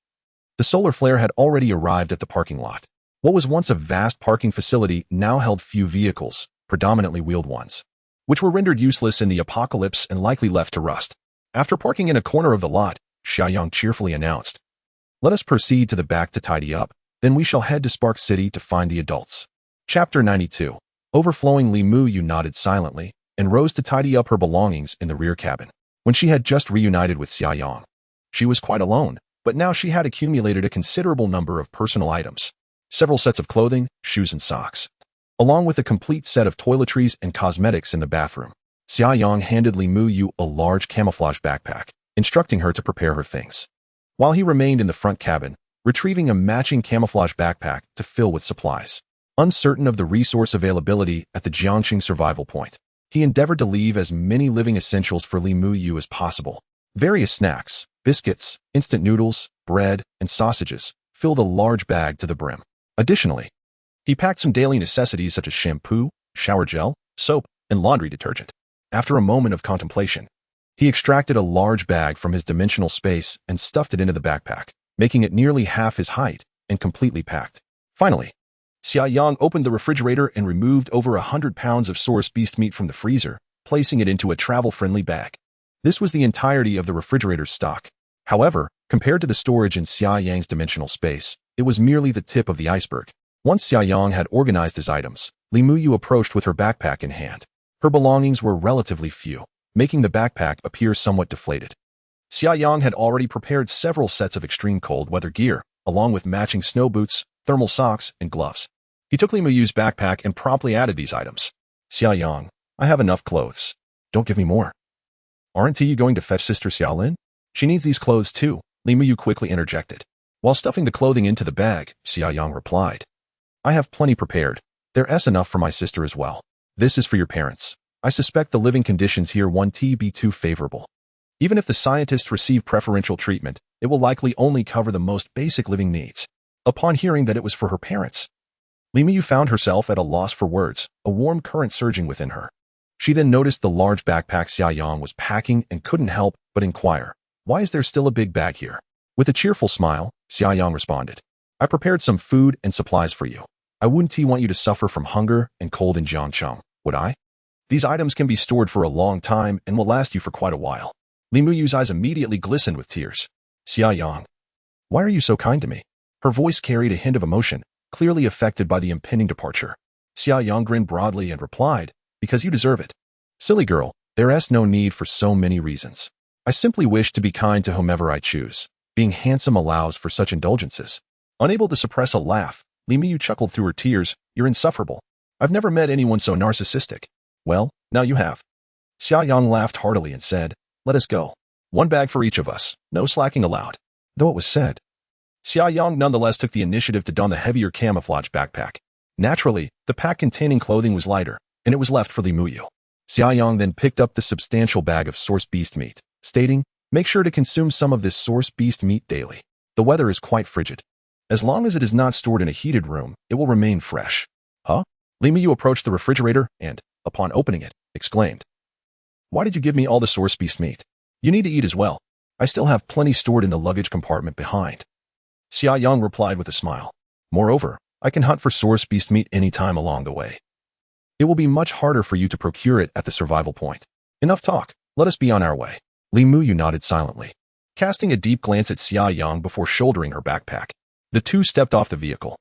S1: the solar flare had already arrived at the parking lot. What was once a vast parking facility now held few vehicles, predominantly wheeled ones, which were rendered useless in the apocalypse and likely left to rust. After parking in a corner of the lot, Xia Yang cheerfully announced, "Let us proceed to the back to tidy up, then we shall head to Spark City to find the adults." Chapter 92. Overflowing. Li Muyu nodded silently and rose to tidy up her belongings in the rear cabin. When she had just reunited with Xia Yang, she was quite alone, but now she had accumulated a considerable number of personal items. Several sets of clothing, shoes and socks, along with a complete set of toiletries and cosmetics in the bathroom. Xia Yang handed Li Muyu a large camouflage backpack, instructing her to prepare her things, while he remained in the front cabin, retrieving a matching camouflage backpack to fill with supplies. Uncertain of the resource availability at the Jiangxing survival point, he endeavored to leave as many living essentials for Li Muyu as possible. Various snacks, biscuits, instant noodles, bread, and sausages filled a large bag to the brim. Additionally, he packed some daily necessities such as shampoo, shower gel, soap, and laundry detergent. After a moment of contemplation, he extracted a large bag from his dimensional space and stuffed it into the backpack, making it nearly half his height and completely packed. Finally, Xia Yang opened the refrigerator and removed over 100 pounds of source beast meat from the freezer, placing it into a travel-friendly bag. This was the entirety of the refrigerator's stock. However, compared to the storage in Xia Yang's dimensional space, it was merely the tip of the iceberg. Once Xia Yang had organized his items, Li Muyu approached with her backpack in hand. Her belongings were relatively few, making the backpack appear somewhat deflated. Xia Yang had already prepared several sets of extreme cold weather gear, along with matching snow boots, thermal socks, and gloves. He took Li Muyu's backpack and promptly added these items. "Xia Yang, I have enough clothes. Don't give me more. Aren't you going to fetch Sister Xiaolin? She needs these clothes too, Li Muyu quickly interjected. While stuffing the clothing into the bag, Xia Yang replied. I have plenty prepared. There's enough for my sister as well. This is for your parents. I suspect the living conditions here won't be too favorable. Even if the scientists receive preferential treatment, it will likely only cover the most basic living needs. Upon hearing that it was for her parents, Li Muyu found herself at a loss for words, a warm current surging within her. She then noticed the large backpack Xia Yang was packing and couldn't help but inquire, why is there still a big bag here? With a cheerful smile, Xia Yang responded, I prepared some food and supplies for you. I wouldn't want you to suffer from hunger and cold in Jiangcheng, would I? These items can be stored for a long time and will last you for quite a while. Li Muyu's eyes immediately glistened with tears. Xia Yang, why are you so kind to me? Her voice carried a hint of emotion, clearly affected by the impending departure. Xia Yang grinned broadly and replied, because you deserve it. Silly girl, there's no need for so many reasons. I simply wish to be kind to whomever I choose. Being handsome allows for such indulgences. Unable to suppress a laugh, Li Muyu chuckled through her tears, you're insufferable. I've never met anyone so narcissistic. Well, now you have. Xia Yang laughed heartily and said, let us go. One bag for each of us, no slacking allowed. Though it was said, Xia Yang nonetheless took the initiative to don the heavier camouflage backpack. Naturally, the pack containing clothing was lighter, and it was left for Li Muyu. Xia Yang then picked up the substantial bag of source beast meat, stating, make sure to consume some of this source beast meat daily. The weather is quite frigid. As long as it is not stored in a heated room, it will remain fresh. Huh? Li Muyu approached the refrigerator and, upon opening it, exclaimed, why did you give me all the source beast meat? You need to eat as well. I still have plenty stored in the luggage compartment behind. Xia Yang replied with a smile. Moreover, I can hunt for source beast meat any time along the way. It will be much harder for you to procure it at the survival point. Enough talk. Let us be on our way. Li Muyu nodded silently, casting a deep glance at Xia Yang before shouldering her backpack. The two stepped off the vehicle.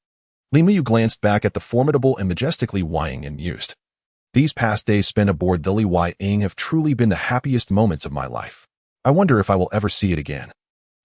S1: Li Muyu glanced back at the formidable and majestic Li Ying and mused. These past days spent aboard the Li Ying have truly been the happiest moments of my life. I wonder if I will ever see it again.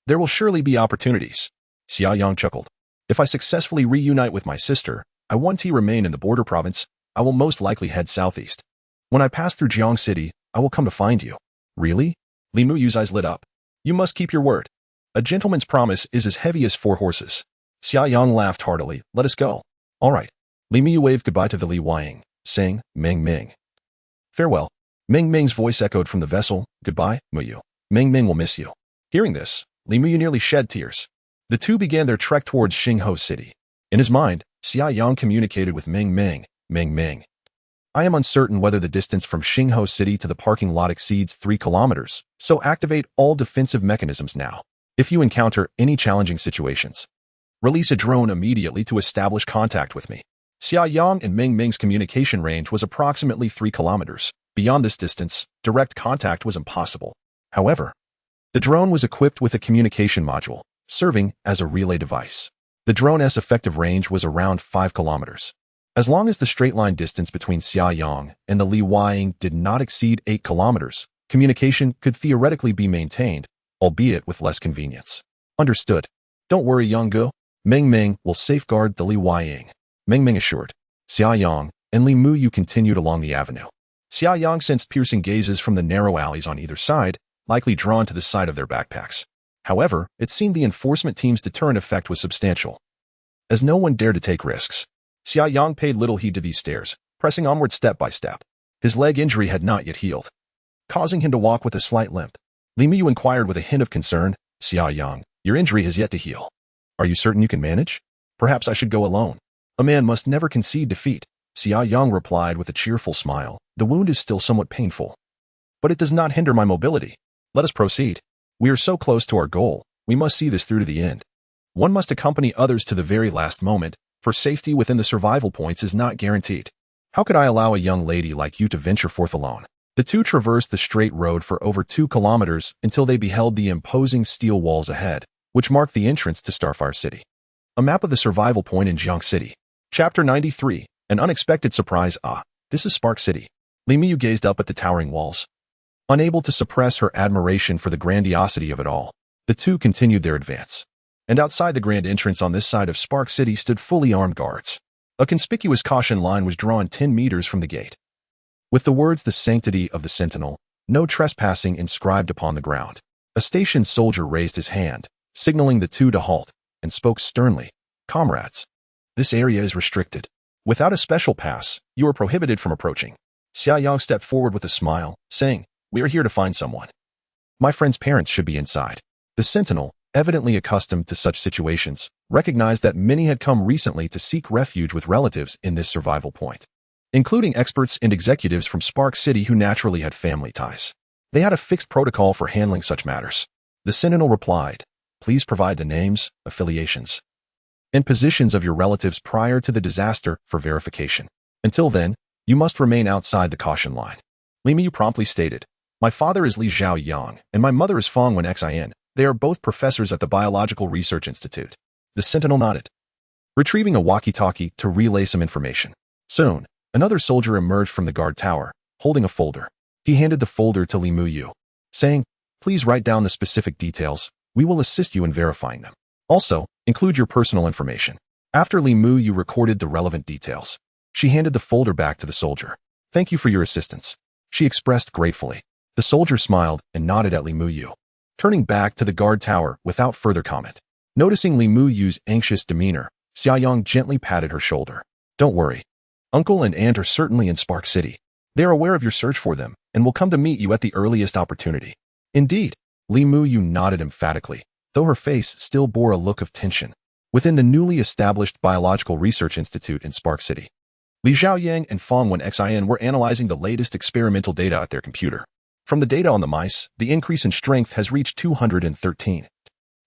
S1: There will surely be opportunities. Xia Yang chuckled. If I successfully reunite with my sister, I want to remain in the border province. I will most likely head southeast. When I pass through Jiang City, I will come to find you. Really? Li Muyu's eyes lit up. You must keep your word. A gentleman's promise is as heavy as 4 horses. Xia Yang laughed heartily. Let us go. All right. Li Muyu waved goodbye to the Li Ying, saying, Meng Meng. Farewell. Meng Meng's voice echoed from the vessel. Goodbye, Muyu. Meng Meng will miss you. Hearing this, Li Muyu nearly shed tears. The two began their trek towards Xingho City. In his mind, Xia Yang communicated with Meng Meng. Meng Meng. I am uncertain whether the distance from Xingho City to the parking lot exceeds 3 kilometers, so activate all defensive mechanisms now. If you encounter any challenging situations, release a drone immediately to establish contact with me. Xia Yang and Meng Meng's communication range was approximately 3 kilometers. Beyond this distance, direct contact was impossible. However, the drone was equipped with a communication module, serving as a relay device. The drone's effective range was around 5 kilometers. As long as the straight-line distance between Xia Yang and the Li Ying did not exceed 8 kilometers, communication could theoretically be maintained, albeit with less convenience. Understood. Don't worry, young Gu. Meng Meng will safeguard the Li Ying. Meng Meng assured. Xia Yang and Li Muyu continued along the avenue. Xia Yang sensed piercing gazes from the narrow alleys on either side, likely drawn to the side of their backpacks. However, it seemed the enforcement team's deterrent effect was substantial, as no one dared to take risks. Xia Yang paid little heed to these stares, pressing onward step by step. His leg injury had not yet healed, causing him to walk with a slight limp. Li Muyu inquired with a hint of concern, Xia Yang, your injury has yet to heal. Are you certain you can manage? Perhaps I should go alone. A man must never concede defeat. Xia Yang replied with a cheerful smile. The wound is still somewhat painful, but it does not hinder my mobility. Let us proceed. We are so close to our goal. We must see this through to the end. One must accompany others to the very last moment, for safety within the survival points is not guaranteed. How could I allow a young lady like you to venture forth alone? The two traversed the straight road for over 2 kilometers until they beheld the imposing steel walls ahead, which marked the entrance to Starfire City. A map of the survival point in Jiang City. Chapter 93, An Unexpected Surprise. This is Spark City. Li Muyu gazed up at the towering walls. Unable to suppress her admiration for the grandiosity of it all, the two continued their advance. And outside the grand entrance on this side of Spark City stood fully armed guards. A conspicuous caution line was drawn 10 meters from the gate. with the words "the sanctity of the sentinel, no trespassing" inscribed upon the ground. A stationed soldier raised his hand, signaling the two to halt, and spoke sternly. "Comrades, this area is restricted. Without a special pass, you are prohibited from approaching." Xia Yang stepped forward with a smile, saying, "We are here to find someone. My friend's parents should be inside." The sentinel, evidently accustomed to such situations, recognized that many had come recently to seek refuge with relatives in this survival point, including experts and executives from Spark City who naturally had family ties. They had a fixed protocol for handling such matters. The sentinel replied, "Please provide the names, affiliations, and positions of your relatives prior to the disaster for verification. Until then, you must remain outside the caution line." Li Miyu promptly stated, "My father is Xia Yang, and my mother is Fangwen Xin. They are both professors at the Biological Research Institute." The sentinel nodded, retrieving a walkie-talkie to relay some information. Soon, another soldier emerged from the guard tower, holding a folder. He handed the folder to Li Miyu, saying, "Please write down the specific details. We will assist you in verifying them. Also, include your personal information." After Li Miyu recorded the relevant details, she handed the folder back to the soldier. "Thank you for your assistance," she expressed gratefully. The soldier smiled and nodded at Li Miyu, turning back to the guard tower without further comment. Noticing Li Miyu's anxious demeanor, Xia Yang gently patted her shoulder. "Don't worry. Uncle and aunt are certainly in Spark City. They are aware of your search for them and will come to meet you at the earliest opportunity." "Indeed," Li Miyu nodded emphatically, though her face still bore a look of tension. Within the newly established Biological Research Institute in Spark City, Xia Yang and Fangwen Xin were analyzing the latest experimental data at their computer. From the data on the mice, the increase in strength has reached 213,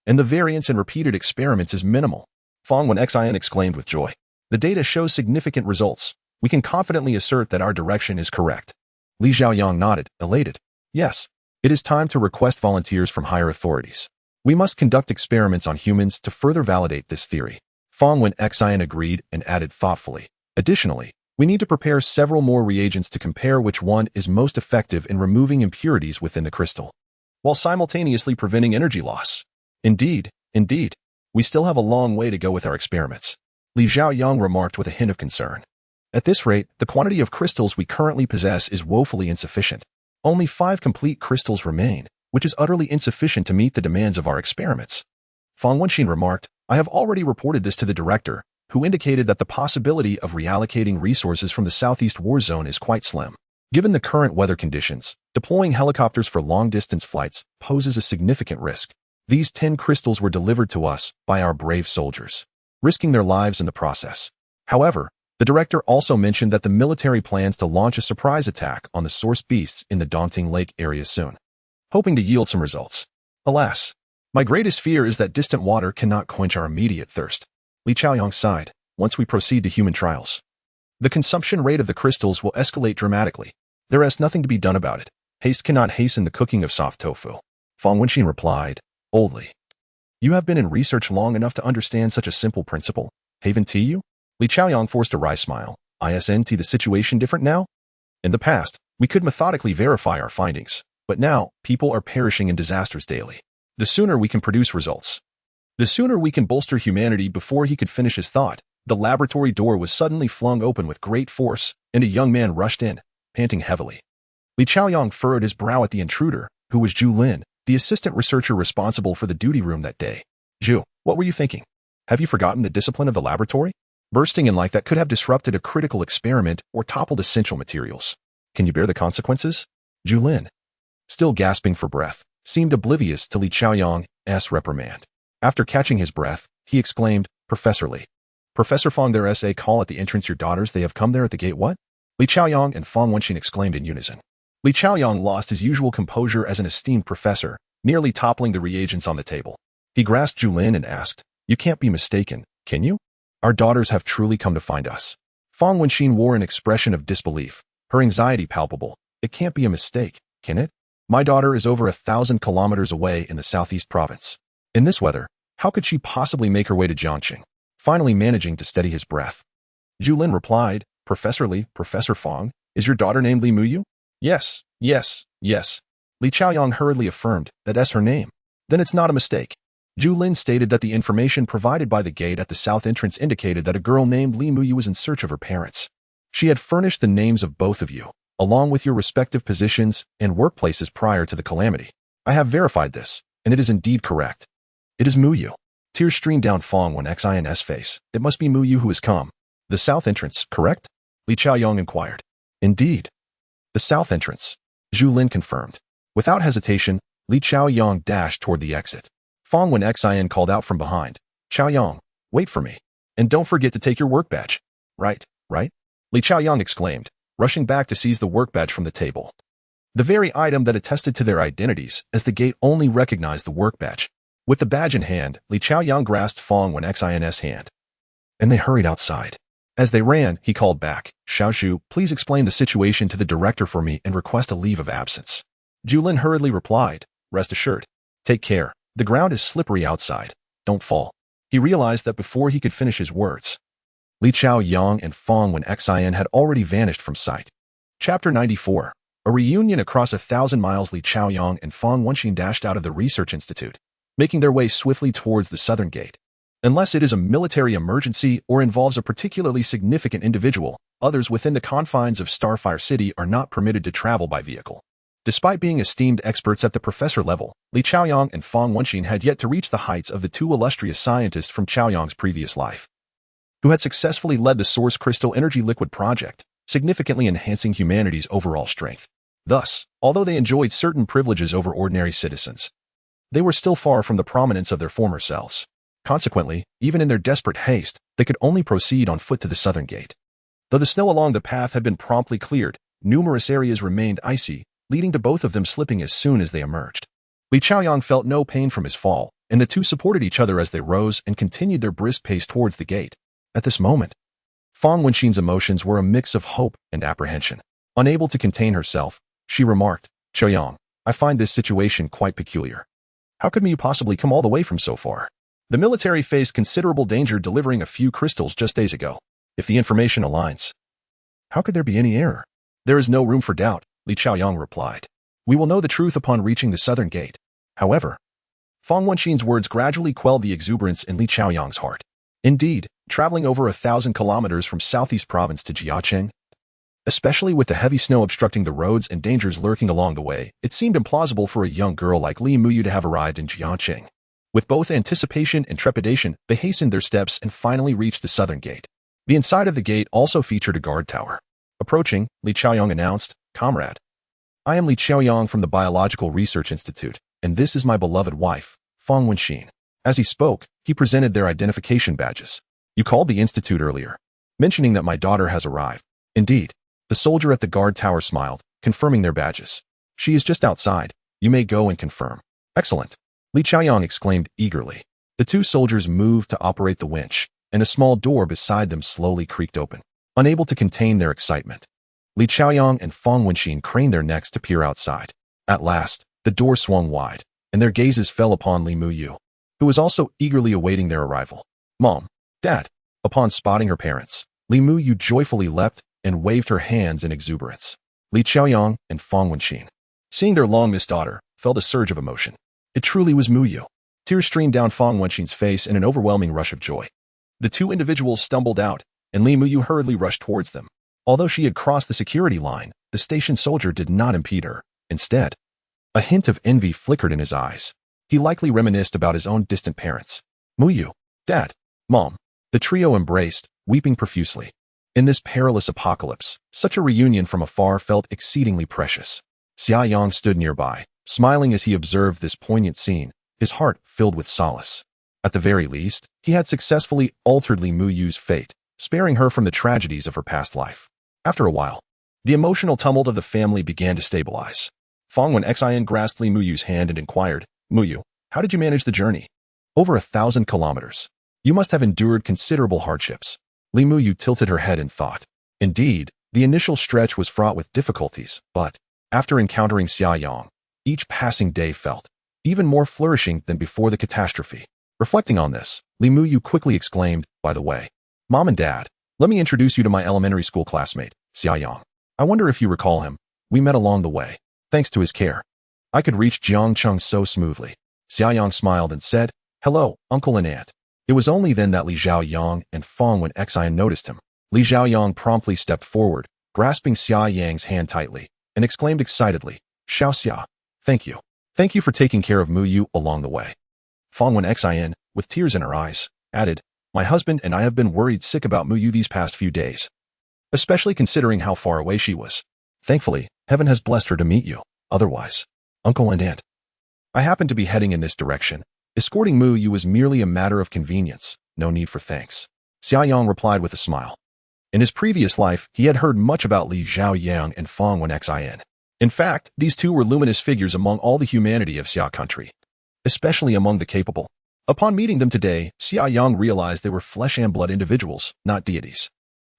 S1: and the variance in repeated experiments is minimal. Fangwen Xin exclaimed with joy. "The data shows significant results. We can confidently assert that our direction is correct." Xia Yang nodded, elated. "Yes, it is time to request volunteers from higher authorities. We must conduct experiments on humans to further validate this theory." Fangwen Xin agreed and added thoughtfully, "Additionally, we need to prepare several more reagents to compare which one is most effective in removing impurities within the crystal, while simultaneously preventing energy loss." Indeed. We still have a long way to go with our experiments," Xia Yang remarked with a hint of concern. "At this rate, the quantity of crystals we currently possess is woefully insufficient. Only 5 complete crystals remain, which is utterly insufficient to meet the demands of our experiments." Fang Wenxin remarked, "I have already reported this to the director, who indicated that the possibility of reallocating resources from the Southeast War Zone is quite slim. Given the current weather conditions, deploying helicopters for long-distance flights poses a significant risk. These 10 crystals were delivered to us by our brave soldiers, risking their lives in the process." However, the director also mentioned that the military plans to launch a surprise attack on the source beasts in the Daunting Lake area soon, hoping to yield some results. "Alas, my greatest fear is that distant water cannot quench our immediate thirst." Li Chaoyang sighed. "Once we proceed to human trials, the consumption rate of the crystals will escalate dramatically. There is nothing to be done about it. Haste cannot hasten the cooking of soft tofu." Fang Wenxin replied, boldly, "You have been in research long enough to understand such a simple principle. Haven't you?" Li Chaoyang forced a wry smile. "Isn't the situation different now? In the past, we could methodically verify our findings, but now people are perishing in disasters daily. The sooner we can produce results, the sooner we can bolster humanity." Before he could finish his thought, the laboratory door was suddenly flung open with great force, and a young man rushed in, panting heavily. Li Chaoyang furrowed his brow at the intruder, who was Zhu Lin, the assistant researcher responsible for the duty room that day. "Zhu, what were you thinking? Have you forgotten the discipline of the laboratory? Bursting in like that could have disrupted a critical experiment or toppled essential materials. Can you bear the consequences?" Zhu Lin, still gasping for breath, seemed oblivious to Li Chaoyang's reprimand. After catching his breath, he exclaimed, "Professor Li. Professor Fang, there's a call at the entrance. Your daughters, they have come there at the gate." "What?" Li Chaoyang and Fang Wenxin exclaimed in unison. Li Chaoyang lost his usual composure as an esteemed professor, nearly toppling the reagents on the table. He grasped Zhu Lin and asked, "You can't be mistaken, can you? Our daughters have truly come to find us." Fang Wenxin wore an expression of disbelief, her anxiety palpable. "It can't be a mistake, can it? My daughter is over 1,000 kilometers away in the southeast province. In this weather, how could she possibly make her way to Jiangqing?" Finally managing to steady his breath, Zhu Lin replied, "Professor Li, Professor Fang, is your daughter named Li Miyu?" Yes. Li Chaoyang hurriedly affirmed that that's her name. "Then it's not a mistake." Zhu Lin stated that the information provided by the gate at the south entrance indicated that a girl named Li Miyu was in search of her parents. She had furnished the names of both of you, along with your respective positions and workplaces prior to the calamity. I have verified this, and it is indeed correct. It is Mu Yu. Tears streamed down Fong Wenxin's face. It must be Mu Yu who has come. The south entrance, correct? Li Chaoyang inquired. Indeed. The south entrance. Zhu Lin confirmed. Without hesitation, Li Chaoyang dashed toward the exit. Fong Wenxin called out from behind. Chaoyang, wait for me. And don't forget to take your work badge. Right? Li Chaoyang exclaimed, rushing back to seize the work badge from the table. The very item that attested to their identities, as the gate only recognized the work badge. With the badge in hand, Li Chaoyang grasped Fong Wenxin's hand. And they hurried outside. As they ran, he called back, Xiaoshu, please explain the situation to the director for me and request a leave of absence. Julin hurriedly replied, rest assured. Take care. The ground is slippery outside. Don't fall. He realized that before he could finish his words, Li Chaoyang and Fong Wenxin had already vanished from sight. Chapter 94. A reunion across 1,000 miles. Li Chaoyang and Fong Wenxin dashed out of the research institute, making their way swiftly towards the southern gate. Unless it is a military emergency or involves a particularly significant individual, others within the confines of Starfire City are not permitted to travel by vehicle. Despite being esteemed experts at the professor level, Li Chaoyang and Fong Wenxin had yet to reach the heights of the two illustrious scientists from Chaoyang's previous life, who had successfully led the Source Crystal Energy Liquid project, significantly enhancing humanity's overall strength. Thus, although they enjoyed certain privileges over ordinary citizens, they were still far from the prominence of their former selves. Consequently, even in their desperate haste, they could only proceed on foot to the southern gate. Though the snow along the path had been promptly cleared, numerous areas remained icy, leading to both of them slipping as soon as they emerged. Li Chaoyang felt no pain from his fall, and the two supported each other as they rose and continued their brisk pace towards the gate. At this moment, Fong Wenxin's emotions were a mix of hope and apprehension. Unable to contain herself, she remarked, Chaoyang, I find this situation quite peculiar. How could you possibly come all the way from so far? The military faced considerable danger delivering a few crystals just days ago. If the information aligns, how could there be any error? There is no room for doubt, Li Chaoyang replied. We will know the truth upon reaching the southern gate. However, Fong Wenxin's words gradually quelled the exuberance in Li Chaoyang's heart. Indeed, traveling over 1,000 kilometers from southeast province to Jiacheng, especially with the heavy snow obstructing the roads and dangers lurking along the way, it seemed implausible for a young girl like Li Muyu to have arrived in Jiacheng. With both anticipation and trepidation, they hastened their steps and finally reached the southern gate. The inside of the gate also featured a guard tower. Approaching, Li Chaoyang announced, Comrade, I am Li Chaoyang from the Biological Research Institute, and this is my beloved wife, Fong Wenxin. As he spoke, he presented their identification badges. You called the institute earlier, mentioning that my daughter has arrived. Indeed. The soldier at the guard tower smiled, confirming their badges. She is just outside. You may go and confirm. Excellent. Li Chaoyang exclaimed eagerly. The two soldiers moved to operate the winch, and a small door beside them slowly creaked open. Unable to contain their excitement, Li Chaoyang and Fong Wenxin craned their necks to peer outside. At last, the door swung wide, and their gazes fell upon Li Muyu, who was also eagerly awaiting their arrival. Mom, Dad. Upon spotting her parents, Li Muyu joyfully leapt and waved her hands in exuberance. Li Chaoyang and Fong Wenxin, seeing their long-missed daughter, felt a surge of emotion. It truly was Mu Yu. Tears streamed down Fong Wenxin's face in an overwhelming rush of joy. The two individuals stumbled out, and Li Muyu hurriedly rushed towards them. Although she had crossed the security line, the station soldier did not impede her. Instead, a hint of envy flickered in his eyes. He likely reminisced about his own distant parents. Mu Yu, Dad, Mom. The trio embraced, weeping profusely. In this perilous apocalypse, such a reunion from afar felt exceedingly precious. Xia Yang stood nearby, smiling as he observed this poignant scene, his heart filled with solace. At the very least, he had successfully altered Li Muyu's fate, sparing her from the tragedies of her past life. After a while, the emotional tumult of the family began to stabilize. Fong Wenxin grasped Li Muyu's hand and inquired, Muyu, how did you manage the journey? Over 1,000 kilometers. You must have endured considerable hardships. Li Muyu tilted her head in thought. Indeed, the initial stretch was fraught with difficulties, but after encountering Xia Yang, each passing day felt even more flourishing than before the catastrophe. Reflecting on this, Li Muyu quickly exclaimed, by the way, Mom and Dad, let me introduce you to my elementary school classmate, Xia Yang. I wonder if you recall him. We met along the way. Thanks to his care, I could reach Jiangcheng so smoothly. Xia Yang smiled and said, Hello, uncle and aunt. It was only then that Li Xiaoyang and Fong Wenxin noticed him. Li Xiaoyang promptly stepped forward, grasping Xia Yang's hand tightly, and exclaimed excitedly, "Xiao Xia, thank you. Thank you for taking care of Mu Yu along the way." Fang Xin, with tears in her eyes, added, "My husband and I have been worried sick about Mu Yu these past few days, especially considering how far away she was. Thankfully, heaven has blessed her to meet you. Otherwise, uncle and aunt, I happen to be heading in this direction. Escorting Mu Yu is merely a matter of convenience. No need for thanks." Xia Yang replied with a smile. In his previous life, he had heard much about Xia Yang and Fang Xin. In fact, these two were luminous figures among all the humanity of Xia country, especially among the capable. Upon meeting them today, Xia Yang realized they were flesh and blood individuals, not deities.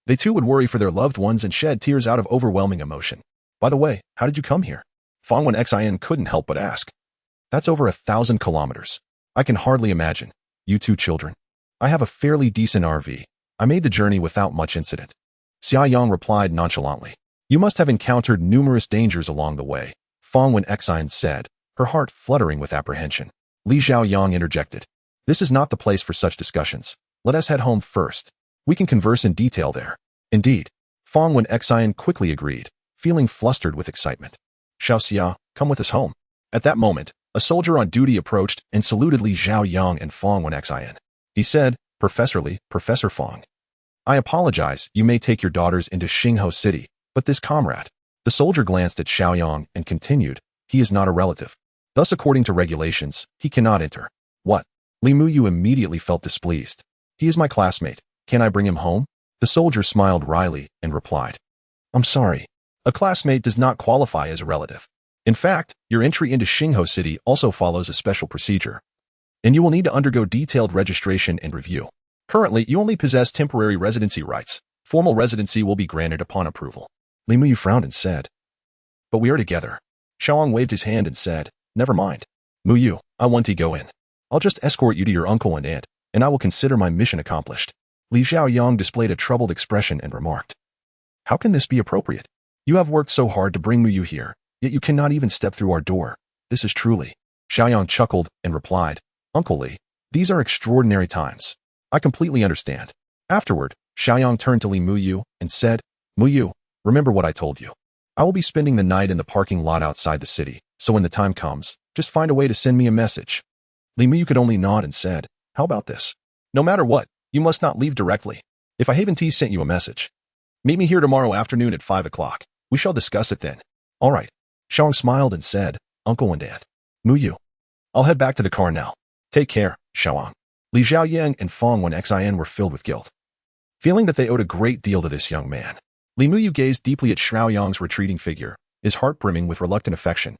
S1: They too would worry for their loved ones and shed tears out of overwhelming emotion. "By the way, how did you come here?" Fang Xin couldn't help but ask. "That's over 1,000 kilometers. I can hardly imagine. You two children. I have a fairly decent RV. I made the journey without much incident." Xia Yang replied nonchalantly. "You must have encountered numerous dangers along the way," Fang Xin said, her heart fluttering with apprehension. Xia Yang interjected. "This is not the place for such discussions. Let us head home first. We can converse in detail there." "Indeed." Fang Xin quickly agreed, feeling flustered with excitement. "Xiao Xia, come with us home." At that moment, a soldier on duty approached and saluted Xia Yang and Fang Xin. He said, "Professor Fang, I apologize, you may take your daughters into Xingho City, but this comrade." The soldier glanced at Xiao Yang and continued, "He is not a relative. Thus, according to regulations, he cannot enter." "What?" Mu Yu immediately felt displeased. "He is my classmate. Can I bring him home?" The soldier smiled wryly and replied, "I'm sorry. A classmate does not qualify as a relative. In fact, your entry into Xingho City also follows a special procedure, and you will need to undergo detailed registration and review. Currently, you only possess temporary residency rights. Formal residency will be granted upon approval." Mu Yu frowned and said, "But we are together." Xiao Yang waved his hand and said, "Never mind. Mu Yu, I want to go in. I'll just escort you to your uncle and aunt, and I will consider my mission accomplished." Xia Yang displayed a troubled expression and remarked, "How can this be appropriate? You have worked so hard to bring Mu Yu here, yet you cannot even step through our door. This is truly..." Xiao Yang chuckled and replied, "Uncle Li, these are extraordinary times. I completely understand." Afterward, Xiao Yang turned to Mu Yu and said, "Mu Yu, remember what I told you. I will be spending the night in the parking lot outside the city, so when the time comes, just find a way to send me a message." Mu Yu could only nod and said, "How about this? No matter what, you must not leave directly. If I haven't sent you a message, meet me here tomorrow afternoon at 5 o'clock. We shall discuss it then." "All right." Xiao Yang smiled and said, "Uncle and aunt. Mu Yu, I'll head back to the car now. Take care, Xiao Yang." Xia Yang and Fang Xin were filled with guilt, feeling that they owed a great deal to this young man. Mu Yu gazed deeply at Xiao Yang's retreating figure, his heart brimming with reluctant affection.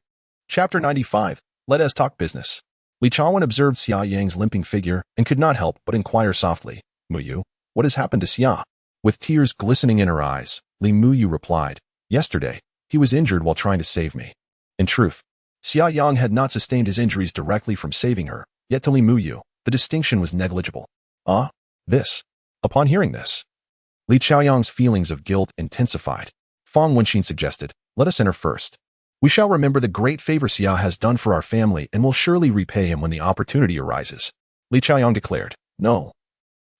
S1: Chapter 95. Let us talk business. Li Chaowen observed Xia Yang's limping figure and could not help but inquire softly, "Mu Yu, what has happened to Xia?" With tears glistening in her eyes, Mu Yu replied, "Yesterday, he was injured while trying to save me." In truth, Xia Yang had not sustained his injuries directly from saving her, yet to Mu Yu, the distinction was negligible. "Ah, this." Upon hearing this, Li Chaoyang's feelings of guilt intensified. Fang Wenxin suggested, "Let us enter first. We shall remember the great favor Xia has done for our family and will surely repay him when the opportunity arises." Li Chaoyang declared, "No.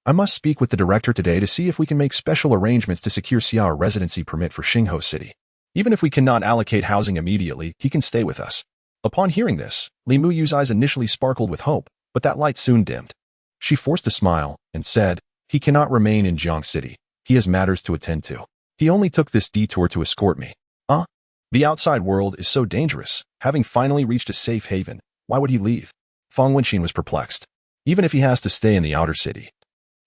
S1: I must speak with the director today to see if we can make special arrangements to secure Xia a residency permit for Xingho City. Even if we cannot allocate housing immediately, he can stay with us." Upon hearing this, Mu Yu's eyes initially sparkled with hope, but that light soon dimmed. She forced a smile and said, "He cannot remain in Jiang City. He has matters to attend to. He only took this detour to escort me." "Huh? The outside world is so dangerous. Having finally reached a safe haven, why would he leave?" Fang Wenxin was perplexed. "Even if he has to stay in the outer city,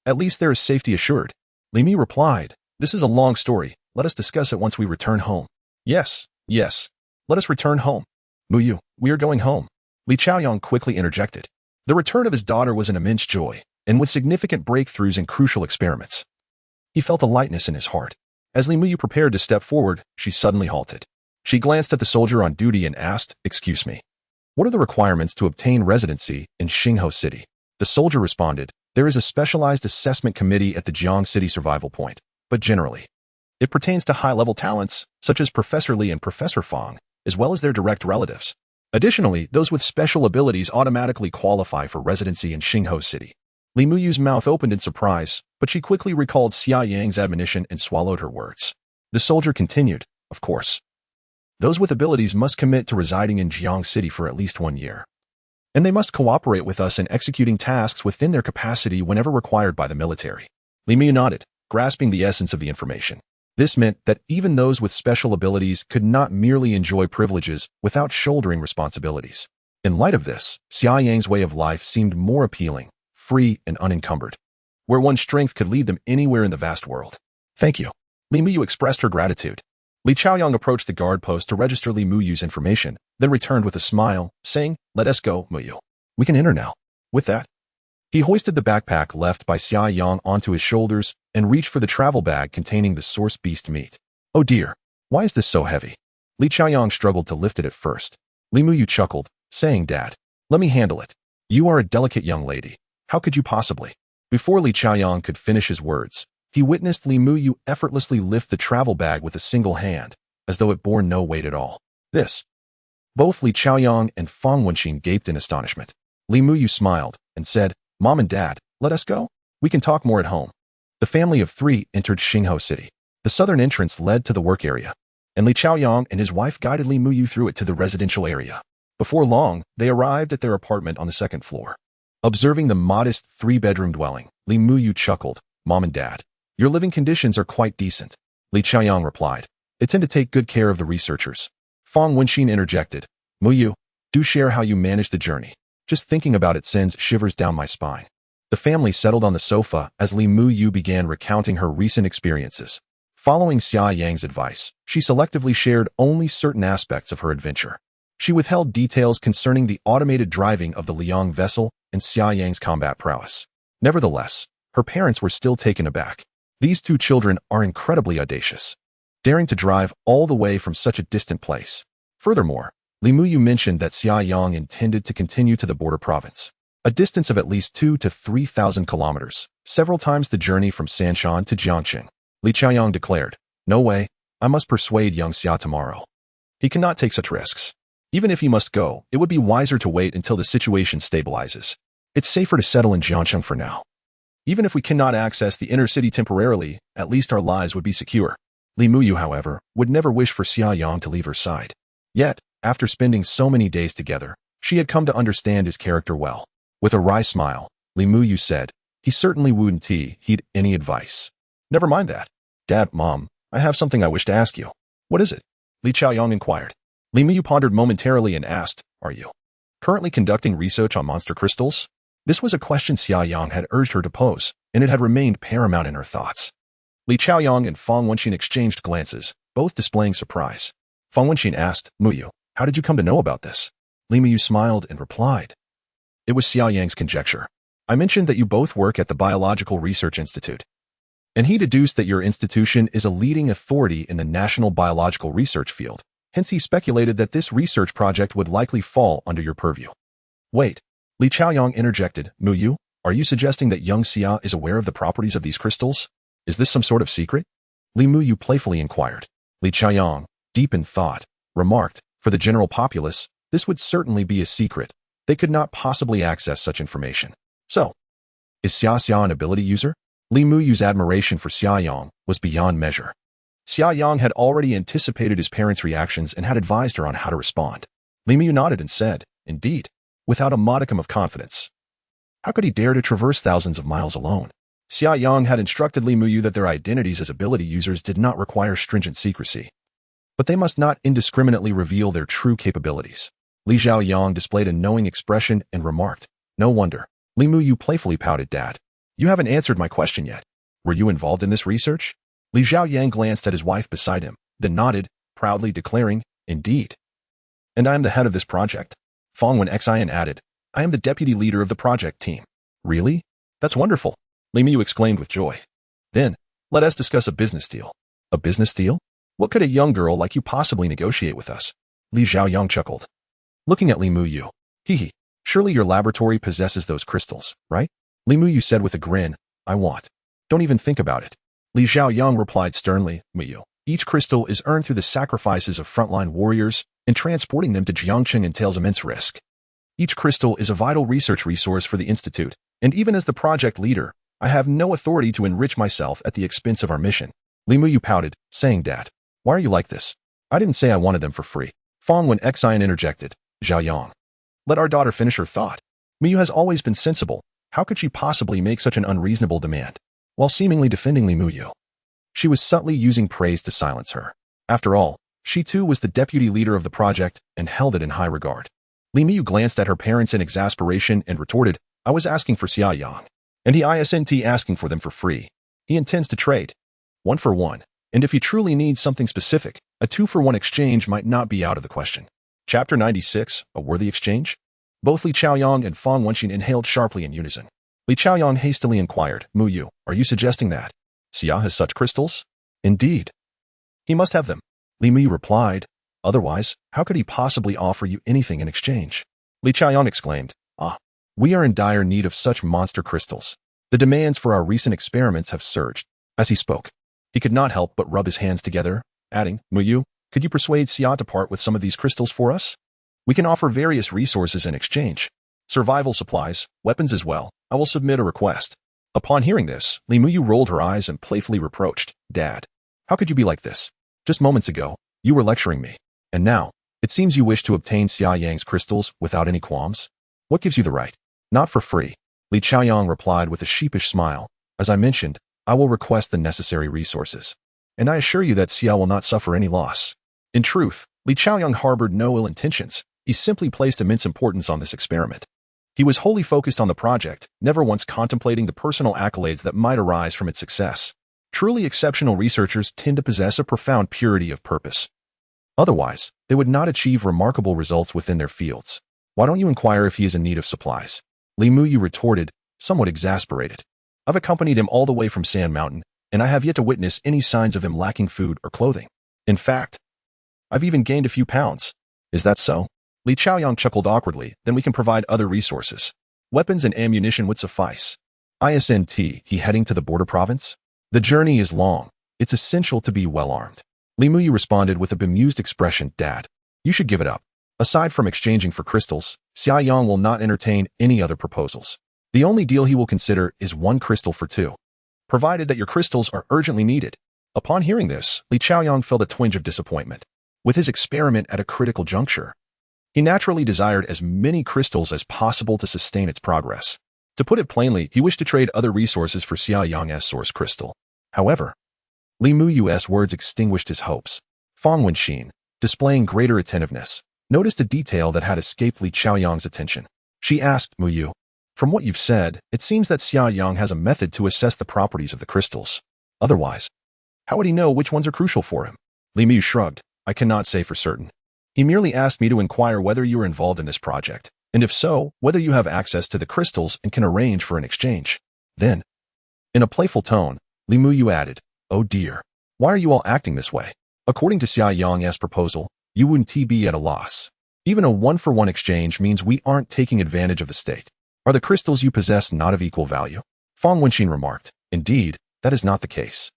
S1: at least there is safety assured." Li Mi replied, "This is a long story. Let us discuss it once we return home." Yes. Let us return home." "Mu Yu, we are going home." Li Chaoyang quickly interjected. The return of his daughter was an immense joy, and with significant breakthroughs and crucial experiments. He felt a lightness in his heart. As Mu Yu prepared to step forward, she suddenly halted. She glanced at the soldier on duty and asked, "Excuse me. What are the requirements to obtain residency in Xingho City?" The soldier responded, "There is a specialized assessment committee at the Jiang City survival point, but generally, it pertains to high-level talents, such as Professor Li and Professor Fang, as well as their direct relatives. Additionally, those with special abilities automatically qualify for residency in Xingho City." Mu Yu's mouth opened in surprise, but she quickly recalled Xia Yang's admonition and swallowed her words. The soldier continued, of course. Those with abilities must commit to residing in Jiang City for at least 1 year. And they must cooperate with us in executing tasks within their capacity whenever required by the military. Li Mu nodded, grasping the essence of the information. This meant that even those with special abilities could not merely enjoy privileges without shouldering responsibilities. In light of this, Xia Yang's way of life seemed more appealing, free and unencumbered, where one's strength could lead them anywhere in the vast world. Thank you. Li Muyu expressed her gratitude. Li Chaoyang approached the guard post to register Li Muyu's information, then returned with a smile, saying, "Let us go, Muyu. We can enter now." With that, he hoisted the backpack left by Xia Yang onto his shoulders and reached for the travel bag containing the source beast meat. Oh dear, why is this so heavy? Li Chaoyang struggled to lift it at first. Li Muyu chuckled, saying, "Dad, let me handle it. You are a delicate young lady. How could you possibly?" Before Li Chaoyang could finish his words, he witnessed Li Muyu effortlessly lift the travel bag with a single hand, as though it bore no weight at all. This. Both Li Chaoyang and Fang Wenqin gaped in astonishment. Li Muyu smiled and said, "Mom and Dad, let us go. We can talk more at home." The family of 3 entered Xingho City. The southern entrance led to the work area, and Li Chaoyang and his wife guided Li Muyu through it to the residential area. Before long, they arrived at their apartment on the 2nd floor. Observing the modest 3-bedroom dwelling, Li Muyu chuckled, "Mom and Dad, your living conditions are quite decent." Li Chaoyang replied, "They tend to take good care of the researchers." Fang Wenqin interjected, "Muyu, do share how you manage the journey. Just thinking about it sends shivers down my spine." The family settled on the sofa as Li Muyu began recounting her recent experiences. Following Xia Yang's advice, she selectively shared only certain aspects of her adventure. She withheld details concerning the automated driving of the Liang vessel and Xia Yang's combat prowess. Nevertheless, her parents were still taken aback. These 2 children are incredibly audacious, daring to drive all the way from such a distant place. Furthermore, Li Muyu mentioned that Xia Yang intended to continue to the border province, a distance of at least 2,000 to 3,000 kilometers, several times the journey from Sanshan to Jiangqing. Li Chaoyang declared, "No way, I must persuade young Xia tomorrow. He cannot take such risks. Even if he must go, it would be wiser to wait until the situation stabilizes. It's safer to settle in Jiangqing for now. Even if we cannot access the inner city temporarily, at least our lives would be secure." Li Muyu, however, would never wish for Xia Yang to leave her side. Yet, after spending so many days together, she had come to understand his character well. With a wry smile, Li Muyu said, "He certainly wouldn't heed any advice." "Never mind that. Dad, Mom, I have something I wish to ask you." "What is it?" Li Chaoyang inquired. Li Muyu pondered momentarily and asked, "Are you currently conducting research on monster crystals?" This was a question Xia Yang had urged her to pose, and it had remained paramount in her thoughts. Li Chaoyang and Fang Wenqin exchanged glances, both displaying surprise. Fang Wenqin asked, "Muyu, how did you come to know about this?" Li Muyu smiled and replied, "It was Xia Yang's conjecture. I mentioned that you both work at the Biological Research Institute, and he deduced that your institution is a leading authority in the national biological research field. Hence he speculated that this research project would likely fall under your purview." "Wait," Li Chaoyang interjected, "Muyu, are you suggesting that young Xia is aware of the properties of these crystals? Is this some sort of secret?" Li Muyu playfully inquired. Li Chaoyang, deep in thought, remarked, "For the general populace, this would certainly be a secret. They could not possibly access such information. So, is Xia an ability user?" Li Muyu's admiration for Xia Yang was beyond measure. Xia Yang had already anticipated his parents' reactions and had advised her on how to respond. Li Muyu nodded and said, "Indeed," without a modicum of confidence. How could he dare to traverse thousands of miles alone? Xia Yang had instructed Li Muyu that their identities as ability users did not require stringent secrecy, but they must not indiscriminately reveal their true capabilities. Li Xiaoyang displayed a knowing expression and remarked, "No wonder." Li Muyu playfully pouted, "Dad, you haven't answered my question yet. Were you involved in this research?" Li Xiaoyang glanced at his wife beside him, then nodded, proudly declaring, "Indeed. And I am the head of this project." Fang Wenqin added, "I am the deputy leader of the project team." "Really? That's wonderful," Li Muyu exclaimed with joy. "Then, let us discuss a business deal." "A business deal? What could a young girl like you possibly negotiate with us?" Li Xiaoyang chuckled. Looking at Li Muyu, "Hee, surely your laboratory possesses those crystals, right?" Li Muyu said with a grin, "I want. Don't even think about it." Li Xiaoyang replied sternly, "Muyu, each crystal is earned through the sacrifices of frontline warriors, and transporting them to Jiangqing entails immense risk. Each crystal is a vital research resource for the Institute, and even as the project leader, I have no authority to enrich myself at the expense of our mission." Li Muyu pouted, saying, Dad, why are you like this? I didn't say I wanted them for free. Fong Wen Xian interjected, Xia Yang. Let our daughter finish her thought. Muyu has always been sensible. How could she possibly make such an unreasonable demand? While seemingly defending Li Muyu, she was subtly using praise to silence her. After all, she too was the deputy leader of the project and held it in high regard. Li Muyu glanced at her parents in exasperation and retorted, I was asking for Xia Yang, and he isn't asking for them for free. He intends to trade. 1 for 1, and if he truly needs something specific, a 2-for-1 exchange might not be out of the question. Chapter 96, A Worthy Exchange? Both Li Chaoyang and Fong Wenxin inhaled sharply in unison. Li Chaoyang hastily inquired, Muyu, are you suggesting that Xia has such crystals? Indeed. He must have them. Li Muyu replied, otherwise, how could he possibly offer you anything in exchange? Li Chaoyang exclaimed, we are in dire need of such monster crystals. The demands for our recent experiments have surged. As he spoke, he could not help but rub his hands together, adding, Muyu, could you persuade Xia to part with some of these crystals for us? We can offer various resources in exchange. Survival supplies, weapons as well. I will submit a request. Upon hearing this, Li Muyu rolled her eyes and playfully reproached, Dad, how could you be like this? Just moments ago, you were lecturing me. And now, it seems you wish to obtain Xia Yang's crystals without any qualms? What gives you the right? Not for free. Li Chaoyang replied with a sheepish smile. As I mentioned, I will request the necessary resources. And I assure you that Xia will not suffer any loss. In truth, Li Chaoyang harbored no ill intentions. He simply placed immense importance on this experiment. He was wholly focused on the project, never once contemplating the personal accolades that might arise from its success. Truly exceptional researchers tend to possess a profound purity of purpose. Otherwise, they would not achieve remarkable results within their fields. Why don't you inquire if he is in need of supplies? Li Muyu retorted, somewhat exasperated. I've accompanied him all the way from Sand Mountain, and I have yet to witness any signs of him lacking food or clothing. In fact, I've even gained a few pounds. Is that so? Li Chaoyang chuckled awkwardly, then we can provide other resources. Weapons and ammunition would suffice. Isn't he heading to the border province? The journey is long. It's essential to be well armed. Li Muyu responded with a bemused expression, Dad, you should give it up. Aside from exchanging for crystals, Xia Yang will not entertain any other proposals. The only deal he will consider is 1 crystal for 2, provided that your crystals are urgently needed. Upon hearing this, Li Chaoyang felt a twinge of disappointment. With his experiment at a critical juncture, he naturally desired as many crystals as possible to sustain its progress. To put it plainly, he wished to trade other resources for Xia Yang's source crystal. However, Li Muyu's words extinguished his hopes. Fong Wenxin, displaying greater attentiveness, noticed a detail that had escaped Li Chaoyang's attention. She asked, Muyu, from what you've said, it seems that Xia Yang has a method to assess the properties of the crystals. Otherwise, how would he know which ones are crucial for him? Li Muyu shrugged. I cannot say for certain. He merely asked me to inquire whether you are involved in this project, and if so, whether you have access to the crystals and can arrange for an exchange. Then, in a playful tone, Li Muyu added, oh dear, why are you all acting this way? According to Xia Yang's proposal, you wouldn't be at a loss. Even a 1-for-1 exchange means we aren't taking advantage of the state. Are the crystals you possess not of equal value? Fong Wenxin remarked, indeed, that is not the case.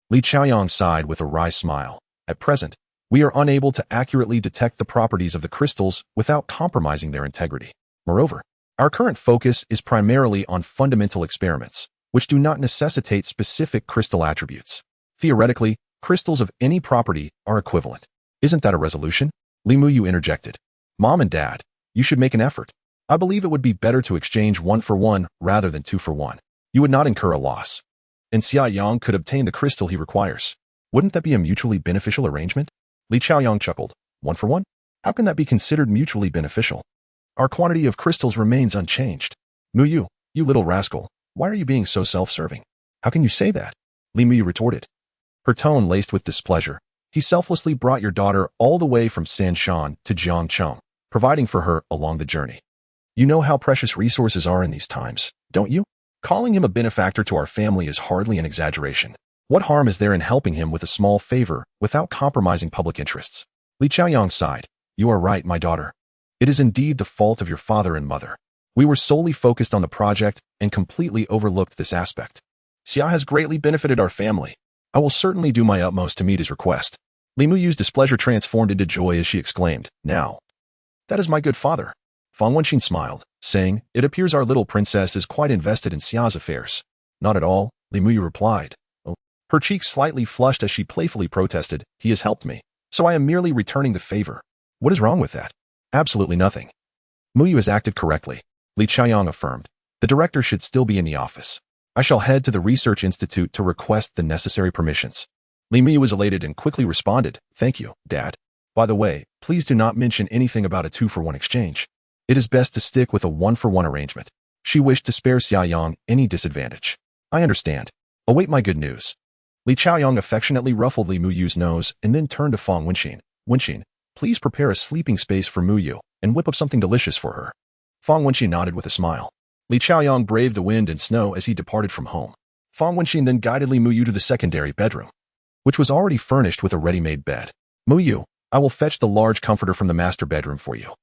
S1: Li Chaoyang sighed with a wry smile. At present, we are unable to accurately detect the properties of the crystals without compromising their integrity. Moreover, our current focus is primarily on fundamental experiments, which do not necessitate specific crystal attributes. Theoretically, crystals of any property are equivalent. Isn't that a resolution? Li Muyu interjected. Mom and Dad, you should make an effort. I believe it would be better to exchange 1 for 1 rather than 2 for 1. You would not incur a loss. And Xia Yang could obtain the crystal he requires. Wouldn't that be a mutually beneficial arrangement? Li Chaoyang chuckled. 1 for 1? How can that be considered mutually beneficial? Our quantity of crystals remains unchanged. Muyu, you little rascal, why are you being so self-serving? How can you say that? Li Muyu retorted. Her tone laced with displeasure. He selflessly brought your daughter all the way from Sanshan to Jiangcheng, providing for her along the journey. You know how precious resources are in these times, don't you? Calling him a benefactor to our family is hardly an exaggeration. What harm is there in helping him with a small favor without compromising public interests? Li Chaoyang sighed. You are right, my daughter. It is indeed the fault of your father and mother. We were solely focused on the project and completely overlooked this aspect. Xia has greatly benefited our family. I will certainly do my utmost to meet his request. Li Muyu's displeasure transformed into joy as she exclaimed, now, that is my good father. Fong Wenxin smiled, saying, it appears our little princess is quite invested in Xia's affairs. Not at all, Li Muyu replied. Oh, Her cheeks slightly flushed as she playfully protested, "He has helped me, so I am merely returning the favor." "What is wrong with that?" "Absolutely nothing. Muyu has acted correctly," Xia Yang affirmed. "The director should still be in the office. I shall head to the research institute to request the necessary permissions." Muyu was elated and quickly responded, "Thank you, Dad. By the way, please do not mention anything about a 2-for-1 exchange. It is best to stick with a 1-for-1 arrangement." She wished to spare Xia Yang any disadvantage. "I understand. Await my good news." Xia Yang affectionately ruffled Li Muyu's nose and then turned to Fang Wenqin. "Wenqin, please prepare a sleeping space for Muyu and whip up something delicious for her." Fang Wenqin nodded with a smile. Xia Yang braved the wind and snow as he departed from home. Fang Wenqin then guided Li Muyu to the secondary bedroom, which was already furnished with a ready-made bed. "Muyu, I will fetch the large comforter from the master bedroom for you.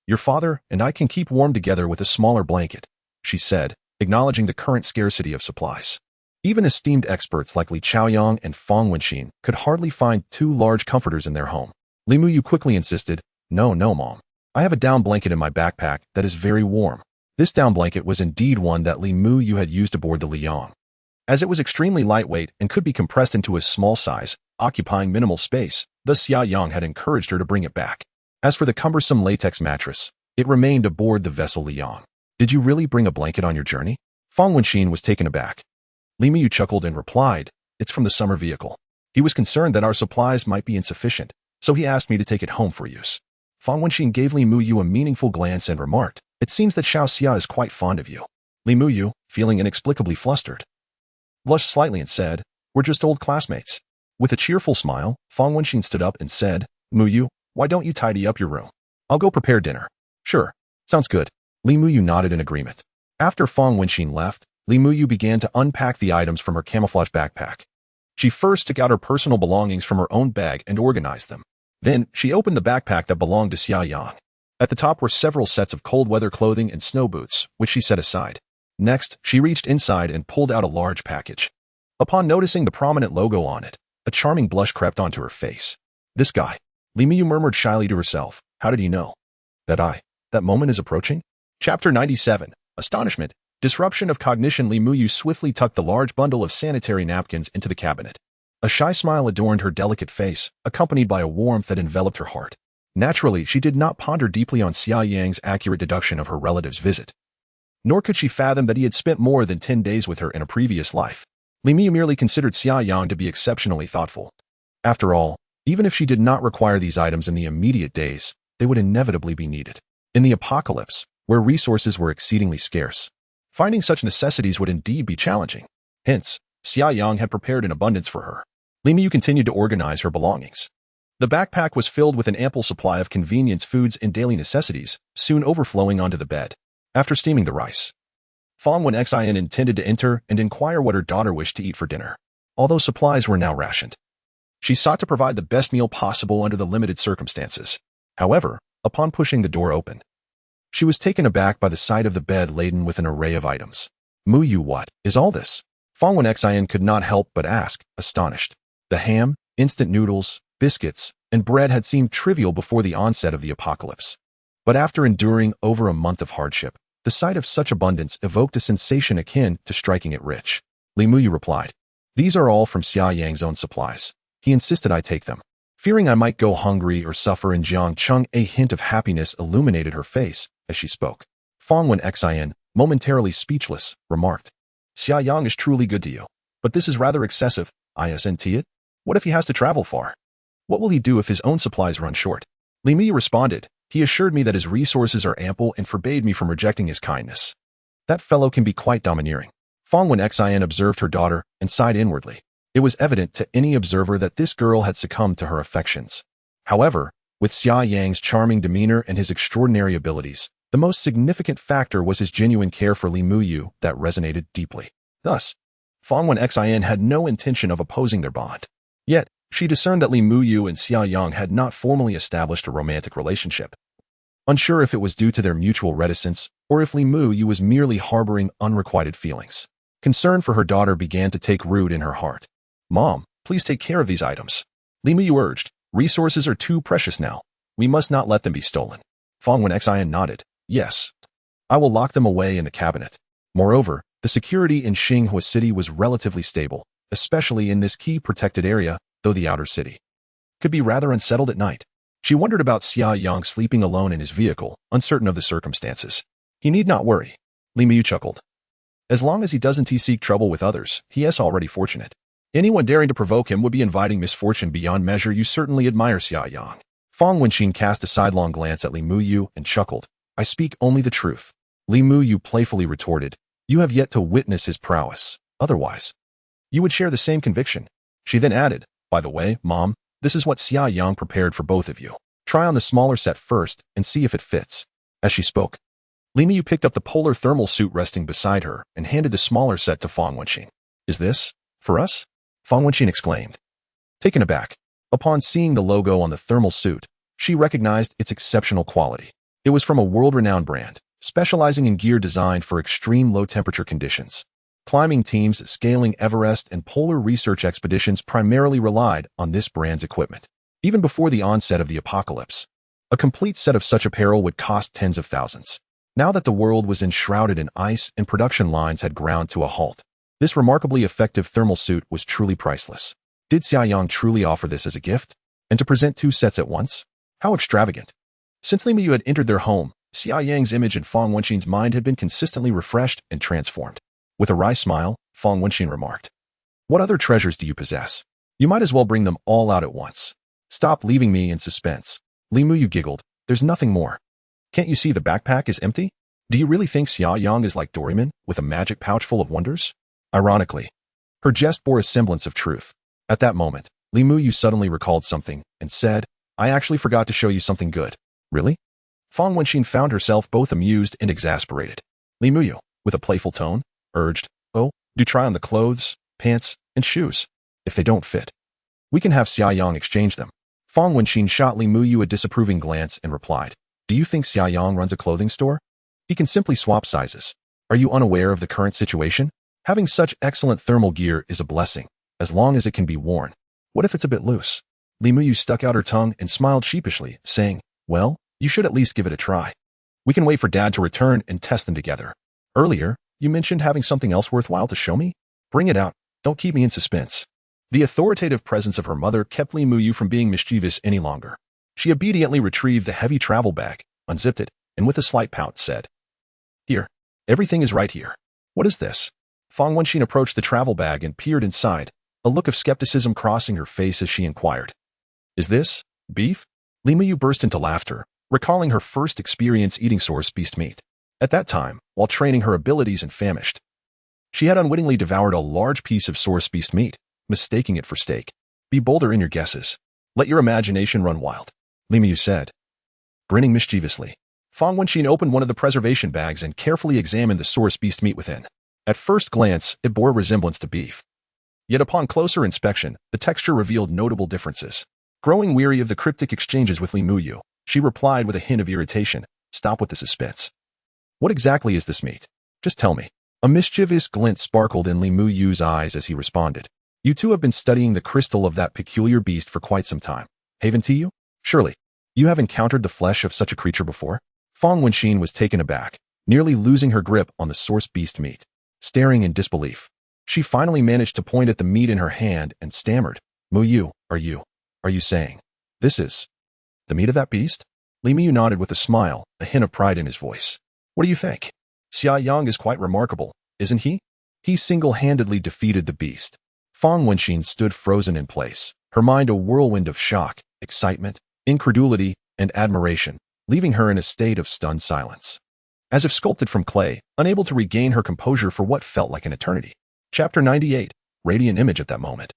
S1: Your father and I can keep warm together with a smaller blanket," she said, acknowledging the current scarcity of supplies. Even esteemed experts like Xia Yang and Fang Wenqin could hardly find 2 large comforters in their home. Li Muyu quickly insisted, No, Mom. I have a down blanket in my backpack that is very warm." This down blanket was indeed one that Li Muyu had used aboard the Liang. As it was extremely lightweight and could be compressed into a small size, occupying minimal space, thus Xia Yang had encouraged her to bring it back. As for the cumbersome latex mattress, it remained aboard the vessel Liang. "Did you really bring a blanket on your journey?" Fang Wenqin was taken aback. Li Muyu chuckled and replied, "It's from the summer vehicle. He was concerned that our supplies might be insufficient, so he asked me to take it home for use." Fang Wenqin gave Li Muyu a meaningful glance and remarked, "It seems that Xiao Xia is quite fond of you." Li Muyu, feeling inexplicably flustered, blushed slightly and said, "We're just old classmates." With a cheerful smile, Fang Wenqin stood up and said, "Muyu, why don't you tidy up your room? I'll go prepare dinner." "Sure, sounds good." Li Muyu nodded in agreement. After Fang Wenqin left, Li Muyu began to unpack the items from her camouflage backpack. She first took out her personal belongings from her own bag and organized them. Then, she opened the backpack that belonged to Xia Yang. At the top were several sets of cold-weather clothing and snow boots, which she set aside. Next, she reached inside and pulled out a large package. Upon noticing the prominent logo on it, a charming blush crept onto her face. "This guy," Li Muyu murmured shyly to herself. "How did he know that moment is approaching?" Chapter 97. Astonishment. Disruption of cognition. Li Muyu swiftly tucked the large bundle of sanitary napkins into the cabinet. A shy smile adorned her delicate face, accompanied by a warmth that enveloped her heart. Naturally, she did not ponder deeply on Xia Yang's accurate deduction of her relative's visit. Nor could she fathom that he had spent more than 10 days with her in a previous life. Li Muyu merely considered Xia Yang to be exceptionally thoughtful. After all, even if she did not require these items in the immediate days, they would inevitably be needed. In the apocalypse, where resources were exceedingly scarce, finding such necessities would indeed be challenging. Hence, Xia Yang had prepared in abundance for her. Li Muyu continued to organize her belongings. The backpack was filled with an ample supply of convenience foods and daily necessities, soon overflowing onto the bed. After steaming the rice, Fang Wenqin intended to enter and inquire what her daughter wished to eat for dinner. Although supplies were now rationed, she sought to provide the best meal possible under the limited circumstances. However, upon pushing the door open, she was taken aback by the sight of the bed laden with an array of items. "Muyu, what is all this?" Fang Wenqin could not help but ask, astonished. The ham, instant noodles, biscuits, and bread had seemed trivial before the onset of the apocalypse. But after enduring over a month of hardship, the sight of such abundance evoked a sensation akin to striking it rich. Li Muyu replied, "These are all from Xia Yang's own supplies. He insisted I take them." Fearing I might go hungry or suffer in Jiangcheng, a hint of happiness illuminated her face as she spoke. Fang Wenqin, momentarily speechless, remarked, "Xia Yang is truly good to you, but this is rather excessive, isn't it? What if he has to travel far? What will he do if his own supplies run short?" Li Muyu responded, "He assured me that his resources are ample and forbade me from rejecting his kindness. That fellow can be quite domineering." Fang Wenqin observed her daughter and sighed inwardly. It was evident to any observer that this girl had succumbed to her affections. However, with Xia Yang's charming demeanor and his extraordinary abilities, the most significant factor was his genuine care for Li Muyu that resonated deeply. Thus, Fang Wenqin had no intention of opposing their bond. Yet, she discerned that Li Muyu and Xia Yang had not formally established a romantic relationship. Unsure if it was due to their mutual reticence or if Li Muyu was merely harboring unrequited feelings, concern for her daughter began to take root in her heart. "Mom, please take care of these items," Li Muyu urged. "Resources are too precious now. We must not let them be stolen." Fang Wenqin nodded. "Yes. I will lock them away in the cabinet." Moreover, the security in Xinghua City was relatively stable, especially in this key protected area, though the outer city could be rather unsettled at night. She wondered about Xia Yang sleeping alone in his vehicle, uncertain of the circumstances. He need not worry. Li Miyu chuckled. As long as he doesn't seek trouble with others, he is already fortunate. Anyone daring to provoke him would be inviting misfortune beyond measure. You certainly admire Xia Yang. Fang Wenqin cast a sidelong glance at Li Miyu and chuckled. I speak only the truth. Li Miyu playfully retorted. You have yet to witness his prowess. Otherwise, you would share the same conviction. She then added, by the way, Mom, this is what Xia Yang prepared for both of you. Try on the smaller set first and see if it fits. As she spoke, Li Miyu picked up the polar thermal suit resting beside her and handed the smaller set to Fang Wenqin. Is this for us? Fang Wenqin exclaimed. Taken aback, upon seeing the logo on the thermal suit, she recognized its exceptional quality. It was from a world-renowned brand, specializing in gear designed for extreme low-temperature conditions. Climbing teams scaling Everest and polar research expeditions primarily relied on this brand's equipment. Even before the onset of the apocalypse, a complete set of such apparel would cost tens of thousands. Now that the world was enshrouded in ice and production lines had ground to a halt, this remarkably effective thermal suit was truly priceless. Did Xia Yang truly offer this as a gift? And to present two sets at once? How extravagant! Since Li Miyu had entered their home, Xia Yang's image in Fang Wenqin's mind had been consistently refreshed and transformed. With a wry smile, Fang Wenqin remarked, What other treasures do you possess? You might as well bring them all out at once. Stop leaving me in suspense. Li Miyu giggled. There's nothing more. Can't you see the backpack is empty? Do you really think Xia Yang is like Doraemon, with a magic pouch full of wonders? Ironically, her jest bore a semblance of truth. At that moment, Li Miyu suddenly recalled something and said, I actually forgot to show you something good. Really? Fang Wenqin found herself both amused and exasperated. Li Miyu, with a playful tone, urged, Oh, do try on the clothes, pants, and shoes. If they don't fit, we can have Xia Yang exchange them. Fang Wenqin shot Li Miyu a disapproving glance and replied, Do you think Xia Yang runs a clothing store? He can simply swap sizes. Are you unaware of the current situation? Having such excellent thermal gear is a blessing, as long as it can be worn. What if it's a bit loose? Li Miyu stuck out her tongue and smiled sheepishly, saying, Well, you should at least give it a try. We can wait for Dad to return and test them together. Earlier, you mentioned having something else worthwhile to show me? Bring it out. Don't keep me in suspense. The authoritative presence of her mother kept Li Miyu from being mischievous any longer. She obediently retrieved the heavy travel bag, unzipped it, and with a slight pout said, Here, everything is right here. What is this? Fang Wenqin approached the travel bag and peered inside, a look of skepticism crossing her face as she inquired, Is this beef? Li Miyu burst into laughter, recalling her first experience eating source beast meat. At that time, while training her abilities and famished, she had unwittingly devoured a large piece of source beast meat, mistaking it for steak. Be bolder in your guesses. Let your imagination run wild, Li Miyu said. Grinning mischievously, Fang Wenqin opened one of the preservation bags and carefully examined the source beast meat within. At first glance, it bore a resemblance to beef. Yet upon closer inspection, the texture revealed notable differences. Growing weary of the cryptic exchanges with Li Miyu, she replied with a hint of irritation, Stop with the suspense. What exactly is this meat? Just tell me. A mischievous glint sparkled in Li Miyu's eyes as he responded. You two have been studying the crystal of that peculiar beast for quite some time, haven't you? Surely, you have encountered the flesh of such a creature before? Fang Wenqin was taken aback, nearly losing her grip on the source beast meat. Staring in disbelief, she finally managed to point at the meat in her hand and stammered, Miyu, are you saying, this is the meat of that beast? Li Miyu nodded with a smile, a hint of pride in his voice. What do you think? Xia Yang is quite remarkable, isn't he? He single-handedly defeated the beast. Fang Wenqin stood frozen in place, her mind a whirlwind of shock, excitement, incredulity, and admiration, leaving her in a state of stunned silence. As if sculpted from clay, unable to regain her composure for what felt like an eternity. Chapter 98, Radiant Image at that moment.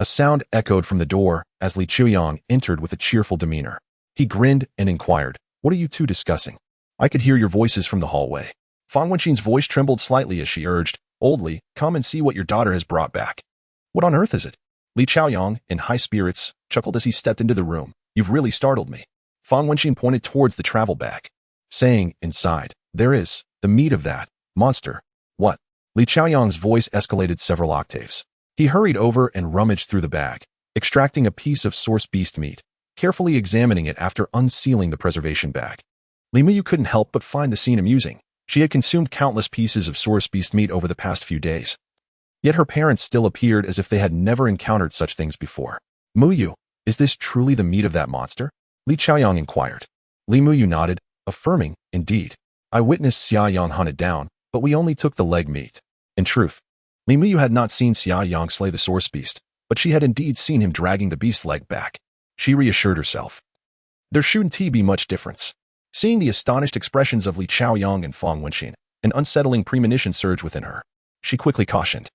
S1: A sound echoed from the door as Li Qiuyang entered with a cheerful demeanor. He grinned and inquired, What are you two discussing? I could hear your voices from the hallway. Fang Wenqin's voice trembled slightly as she urged, Oldly, come and see what your daughter has brought back. What on earth is it? Li Qiuyang, in high spirits, chuckled as he stepped into the room. You've really startled me. Fang Wenqin pointed towards the travel bag, saying, inside, There is the meat of that monster. What? Li Qiuyang's voice escalated several octaves. He hurried over and rummaged through the bag, extracting a piece of source beast meat, carefully examining it after unsealing the preservation bag. Li Miyu couldn't help but find the scene amusing. She had consumed countless pieces of source beast meat over the past few days. Yet her parents still appeared as if they had never encountered such things before. Muyu, is this truly the meat of that monster? Li Chaoyang inquired. Li Muyu nodded, affirming, indeed. I witnessed Xia Yang hunt it down, but we only took the leg meat. In truth, Li Muyu had not seen Xia Yang slay the source beast, but she had indeed seen him dragging the beast's leg back. She reassured herself. There shouldn't be much difference. Seeing the astonished expressions of Li Chaoyang and Fang Wenxin, an unsettling premonition surged within her. She quickly cautioned.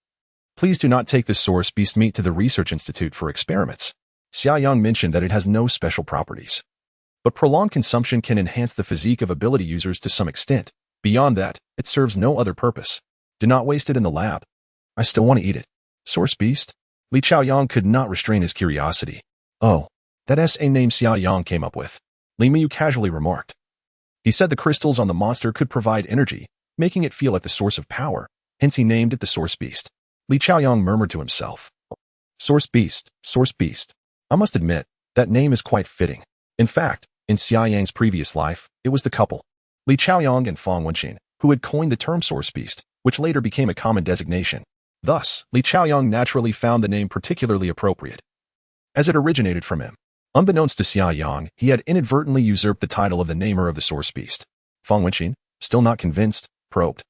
S1: Please do not take this source beast meat to the research institute for experiments. Xia Yang mentioned that it has no special properties. But prolonged consumption can enhance the physique of ability users to some extent. Beyond that, it serves no other purpose. Do not waste it in the lab. I still want to eat it. Source beast? Li Chaoyang could not restrain his curiosity. Oh, that SA name Xia Yang came up with. Li Muyu casually remarked. He said the crystals on the monster could provide energy, making it feel like the source of power, hence he named it the Source Beast. Li Chaoyang murmured to himself. Source Beast, Source Beast. I must admit, that name is quite fitting. In fact, in Xia Yang's previous life, it was the couple, Li Chaoyang and Fang Wenxin, who had coined the term Source Beast, which later became a common designation. Thus, Li Chaoyang naturally found the name particularly appropriate, as it originated from him. Unbeknownst to Xia Yang, he had inadvertently usurped the title of the namer of the Source Beast. Fang Wenxin, still not convinced, probed.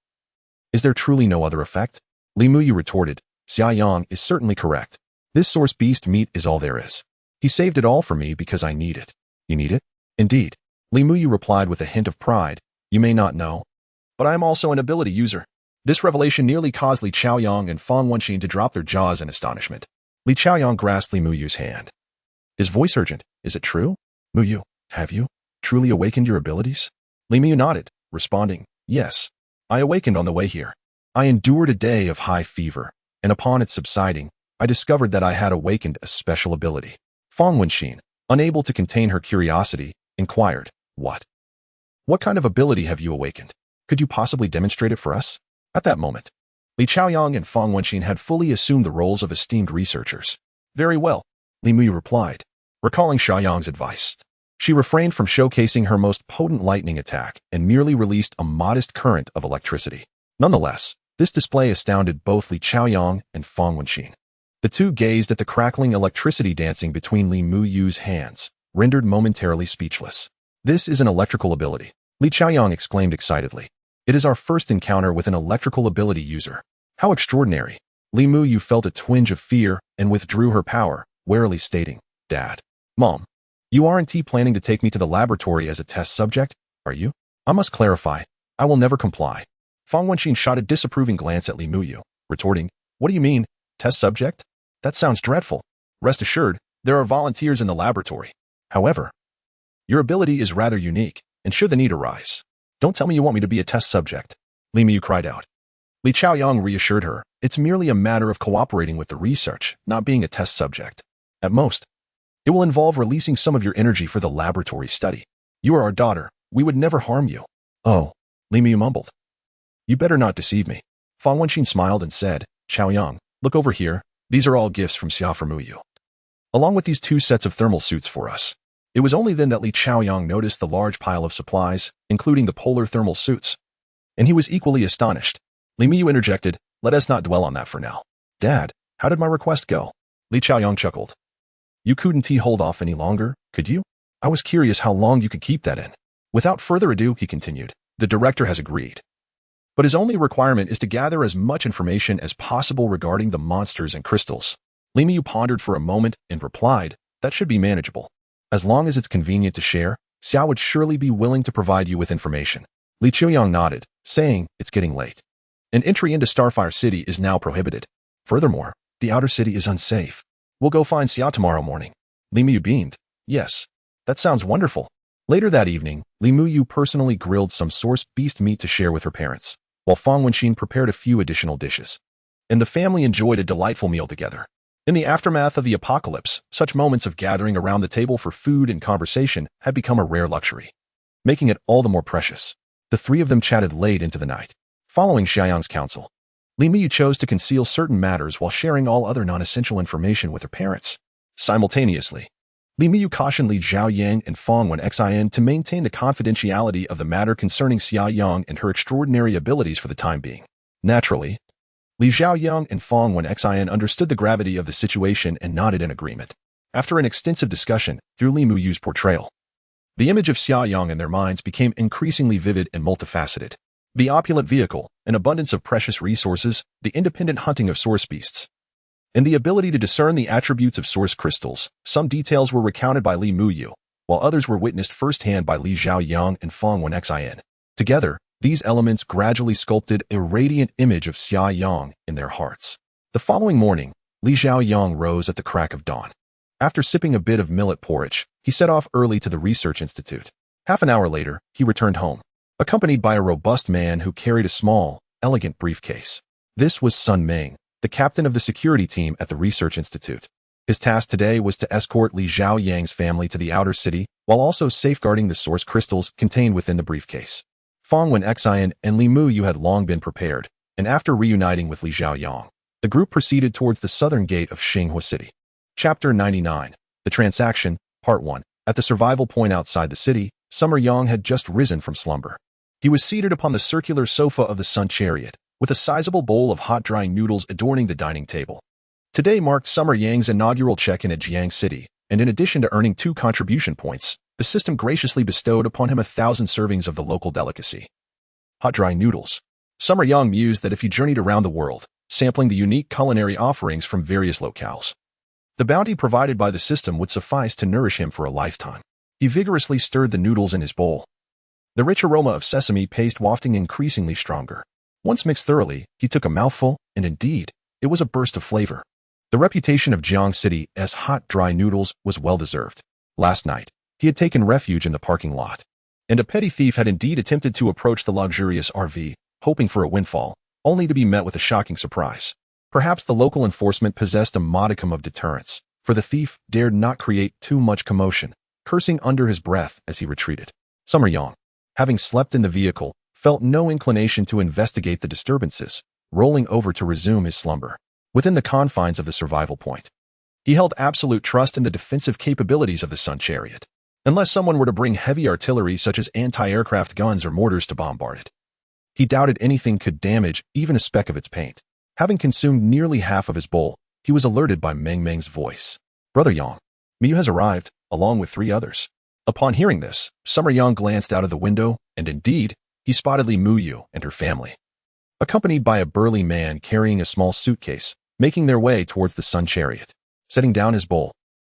S1: Is there truly no other effect? Li Muyu retorted. Xia Yang is certainly correct. This Source Beast meat is all there is. He saved it all for me because I need it. You need it? Indeed. Li Muyu replied with a hint of pride. You may not know, but I am also an ability user. This revelation nearly caused Li Chaoyang and Fang Wenxin to drop their jaws in astonishment. Li Chaoyang grasped Li Muyu's hand. His voice urgent. Is it true? Muyu, have you truly awakened your abilities? Li Muyu nodded, responding, yes. I awakened on the way here. I endured a day of high fever, and upon its subsiding, I discovered that I had awakened a special ability. Fang Wenxin, unable to contain her curiosity, inquired, what? What kind of ability have you awakened? Could you possibly demonstrate it for us? At that moment, Li Chaoyang and Fang Wenxin had fully assumed the roles of esteemed researchers. Very well, Li Muyu replied. Recalling Xia Yang's advice, she refrained from showcasing her most potent lightning attack and merely released a modest current of electricity. Nonetheless, this display astounded both Li Chaoyang and Fang Wenxin. The two gazed at the crackling electricity dancing between Li Muyu's hands, rendered momentarily speechless. This is an electrical ability, Li Chaoyang exclaimed excitedly. It is our first encounter with an electrical ability user. How extraordinary. Li Muyu felt a twinge of fear and withdrew her power, warily stating, Dad. Mom, you aren't planning to take me to the laboratory as a test subject, are you? I must clarify. I will never comply. Fang Wenxin shot a disapproving glance at Li Muyu, retorting, What do you mean, test subject? That sounds dreadful. Rest assured, there are volunteers in the laboratory. However, your ability is rather unique, and should the need arise, don't tell me you want me to be a test subject. Li Muyu cried out. Li Chaoyang reassured her, it's merely a matter of cooperating with the research, not being a test subject. At most, it will involve releasing some of your energy for the laboratory study. You are our daughter. We would never harm you. Oh, Li Muyu mumbled. You better not deceive me. Fang Wenxin smiled and said, Chaoyang, look over here. These are all gifts from Xia for Muyu, along with these 2 sets of thermal suits for us. It was only then that Li Chaoyang noticed the large pile of supplies, including the polar thermal suits. And he was equally astonished. Li Muyu interjected, let us not dwell on that for now. Dad, how did my request go? Li Chaoyang chuckled. You couldn't hold off any longer, could you? I was curious how long you could keep that in. Without further ado, he continued, the director has agreed. But his only requirement is to gather as much information as possible regarding the monsters and crystals. Li Muyu pondered for a moment and replied, that should be manageable. As long as it's convenient to share, Xia would surely be willing to provide you with information. Li Chaoyang nodded, saying, it's getting late. An entry into Starfire City is now prohibited. Furthermore, the outer city is unsafe. We'll go find Xia tomorrow morning. Li Muyu beamed. Yes, that sounds wonderful. Later that evening, Li Muyu personally grilled some source beast meat to share with her parents, while Fang Wenxin prepared a few additional dishes. And the family enjoyed a delightful meal together. In the aftermath of the apocalypse, such moments of gathering around the table for food and conversation had become a rare luxury, making it all the more precious. The 3 of them chatted late into the night. Following Xia Yang's counsel, Li Muyu chose to conceal certain matters while sharing all other non-essential information with her parents. Simultaneously, Li Muyu cautioned Li Xia Yang and Fang Wenxin to maintain the confidentiality of the matter concerning Xia Yang and her extraordinary abilities for the time being. Naturally, Li Xiaoyang and Fong Wenxian understood the gravity of the situation and nodded in agreement. After an extensive discussion, through Li Muyu's portrayal, the image of Xia Yang in their minds became increasingly vivid and multifaceted. The opulent vehicle, an abundance of precious resources, the independent hunting of source beasts, and the ability to discern the attributes of source crystals. Some details were recounted by Li Muyu, while others were witnessed firsthand by Li Xiaoyang and Fong Wenxian. Together, these elements gradually sculpted a radiant image of Xia Yang in their hearts. The following morning, Li Xiaoyang rose at the crack of dawn. After sipping a bit of millet porridge, he set off early to the research institute. Half an hour later, he returned home, accompanied by a robust man who carried a small, elegant briefcase. This was Sun Ming, the captain of the security team at the research institute. His task today was to escort Li Xiaoyang's family to the outer city, while also safeguarding the source crystals contained within the briefcase. Fong Wenxian and Li Muyu had long been prepared, and after reuniting with Li Xiaoyang, the group proceeded towards the southern gate of Xinghua City. Chapter 99. The Transaction, Part 1. At the survival point outside the city, Summer Yang had just risen from slumber. He was seated upon the circular sofa of the Sun Chariot, with a sizable bowl of hot-drying noodles adorning the dining table. Today marked Summer Yang's inaugural check-in at Jiang City, and in addition to earning 2 contribution points, the system graciously bestowed upon him 1,000 servings of the local delicacy. Hot-drying noodles. Summer Yang mused that if he journeyed around the world, sampling the unique culinary offerings from various locales, the bounty provided by the system would suffice to nourish him for a lifetime. He vigorously stirred the noodles in his bowl, the rich aroma of sesame paste wafting increasingly stronger. Once mixed thoroughly, he took a mouthful, and indeed, it was a burst of flavor. The reputation of Jiang City as hot, dry noodles was well-deserved. Last night, he had taken refuge in the parking lot, and a petty thief had indeed attempted to approach the luxurious RV, hoping for a windfall, only to be met with a shocking surprise. Perhaps the local enforcement possessed a modicum of deterrence, for the thief dared not create too much commotion, cursing under his breath as he retreated. Summer Yang, having slept in the vehicle, felt no inclination to investigate the disturbances, rolling over to resume his slumber. Within the confines of the survival point, he held absolute trust in the defensive capabilities of the Sun Chariot, unless someone were to bring heavy artillery such as anti-aircraft guns or mortars to bombard it. He doubted anything could damage even a speck of its paint. Having consumed nearly half of his bowl, he was alerted by Meng Meng's voice. "Brother Yang, Miyu has arrived, along with 3 others." Upon hearing this, Summer Yang glanced out of the window, and indeed, he spotted Li Muyu and her family, accompanied by a burly man carrying a small suitcase, making their way towards the Sun Chariot. Setting down his bowl,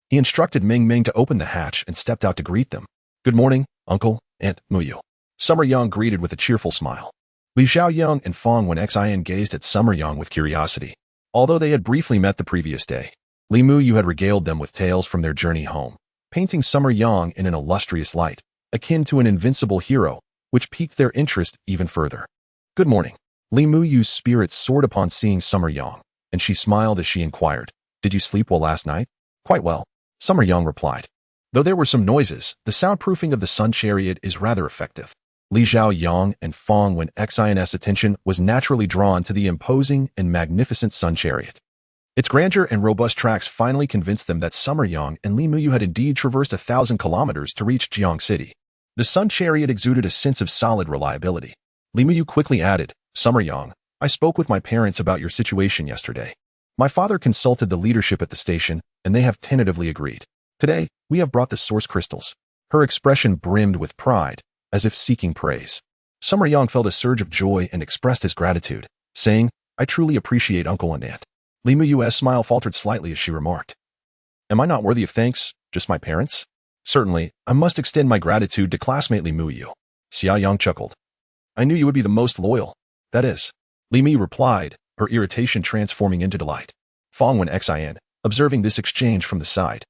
S1: he instructed Meng Meng to open the hatch and stepped out to greet them. "Good morning, Uncle, Aunt Muyu." Summer Yang greeted with a cheerful smile. Li Xiaoyang and Fong Wenxian gazed at Summer Yang with curiosity. Although they had briefly met the previous day, Li Muyu had regaled them with tales from their journey home, painting Summer Yang in an illustrious light, akin to an invincible hero, which piqued their interest even further. "Good morning." Li Muyu's spirits soared upon seeing Summer Yang, and she smiled as she inquired, "Did you sleep well last night?" "Quite well," Summer Yang replied. "Though there were some noises, the soundproofing of the Sun Chariot is rather effective." Li Xiaoyang and Fong Wenxian's attention was naturally drawn to the imposing and magnificent Sun Chariot. Its grandeur and robust tracks finally convinced them that Summer Yang and Li Muyu had indeed traversed 1,000 kilometers to reach Jiang City. The Sun Chariot exuded a sense of solid reliability. Li Muyu quickly added, "Summer Yang, I spoke with my parents about your situation yesterday. My father consulted the leadership at the station, and they have tentatively agreed. Today, we have brought the source crystals." Her expression brimmed with pride, as if seeking praise. Summer Yang felt a surge of joy and expressed his gratitude, saying, "I truly appreciate Uncle and Aunt." Li Muyu's smile faltered slightly as she remarked, "Am I not worthy of thanks, just my parents?" "Certainly, I must extend my gratitude to classmate Li Muyu." Xia Yang chuckled. "I knew you would be the most loyal. That is." Li Muyu replied, her irritation transforming into delight. Fong Wenxian, observing this exchange from the side,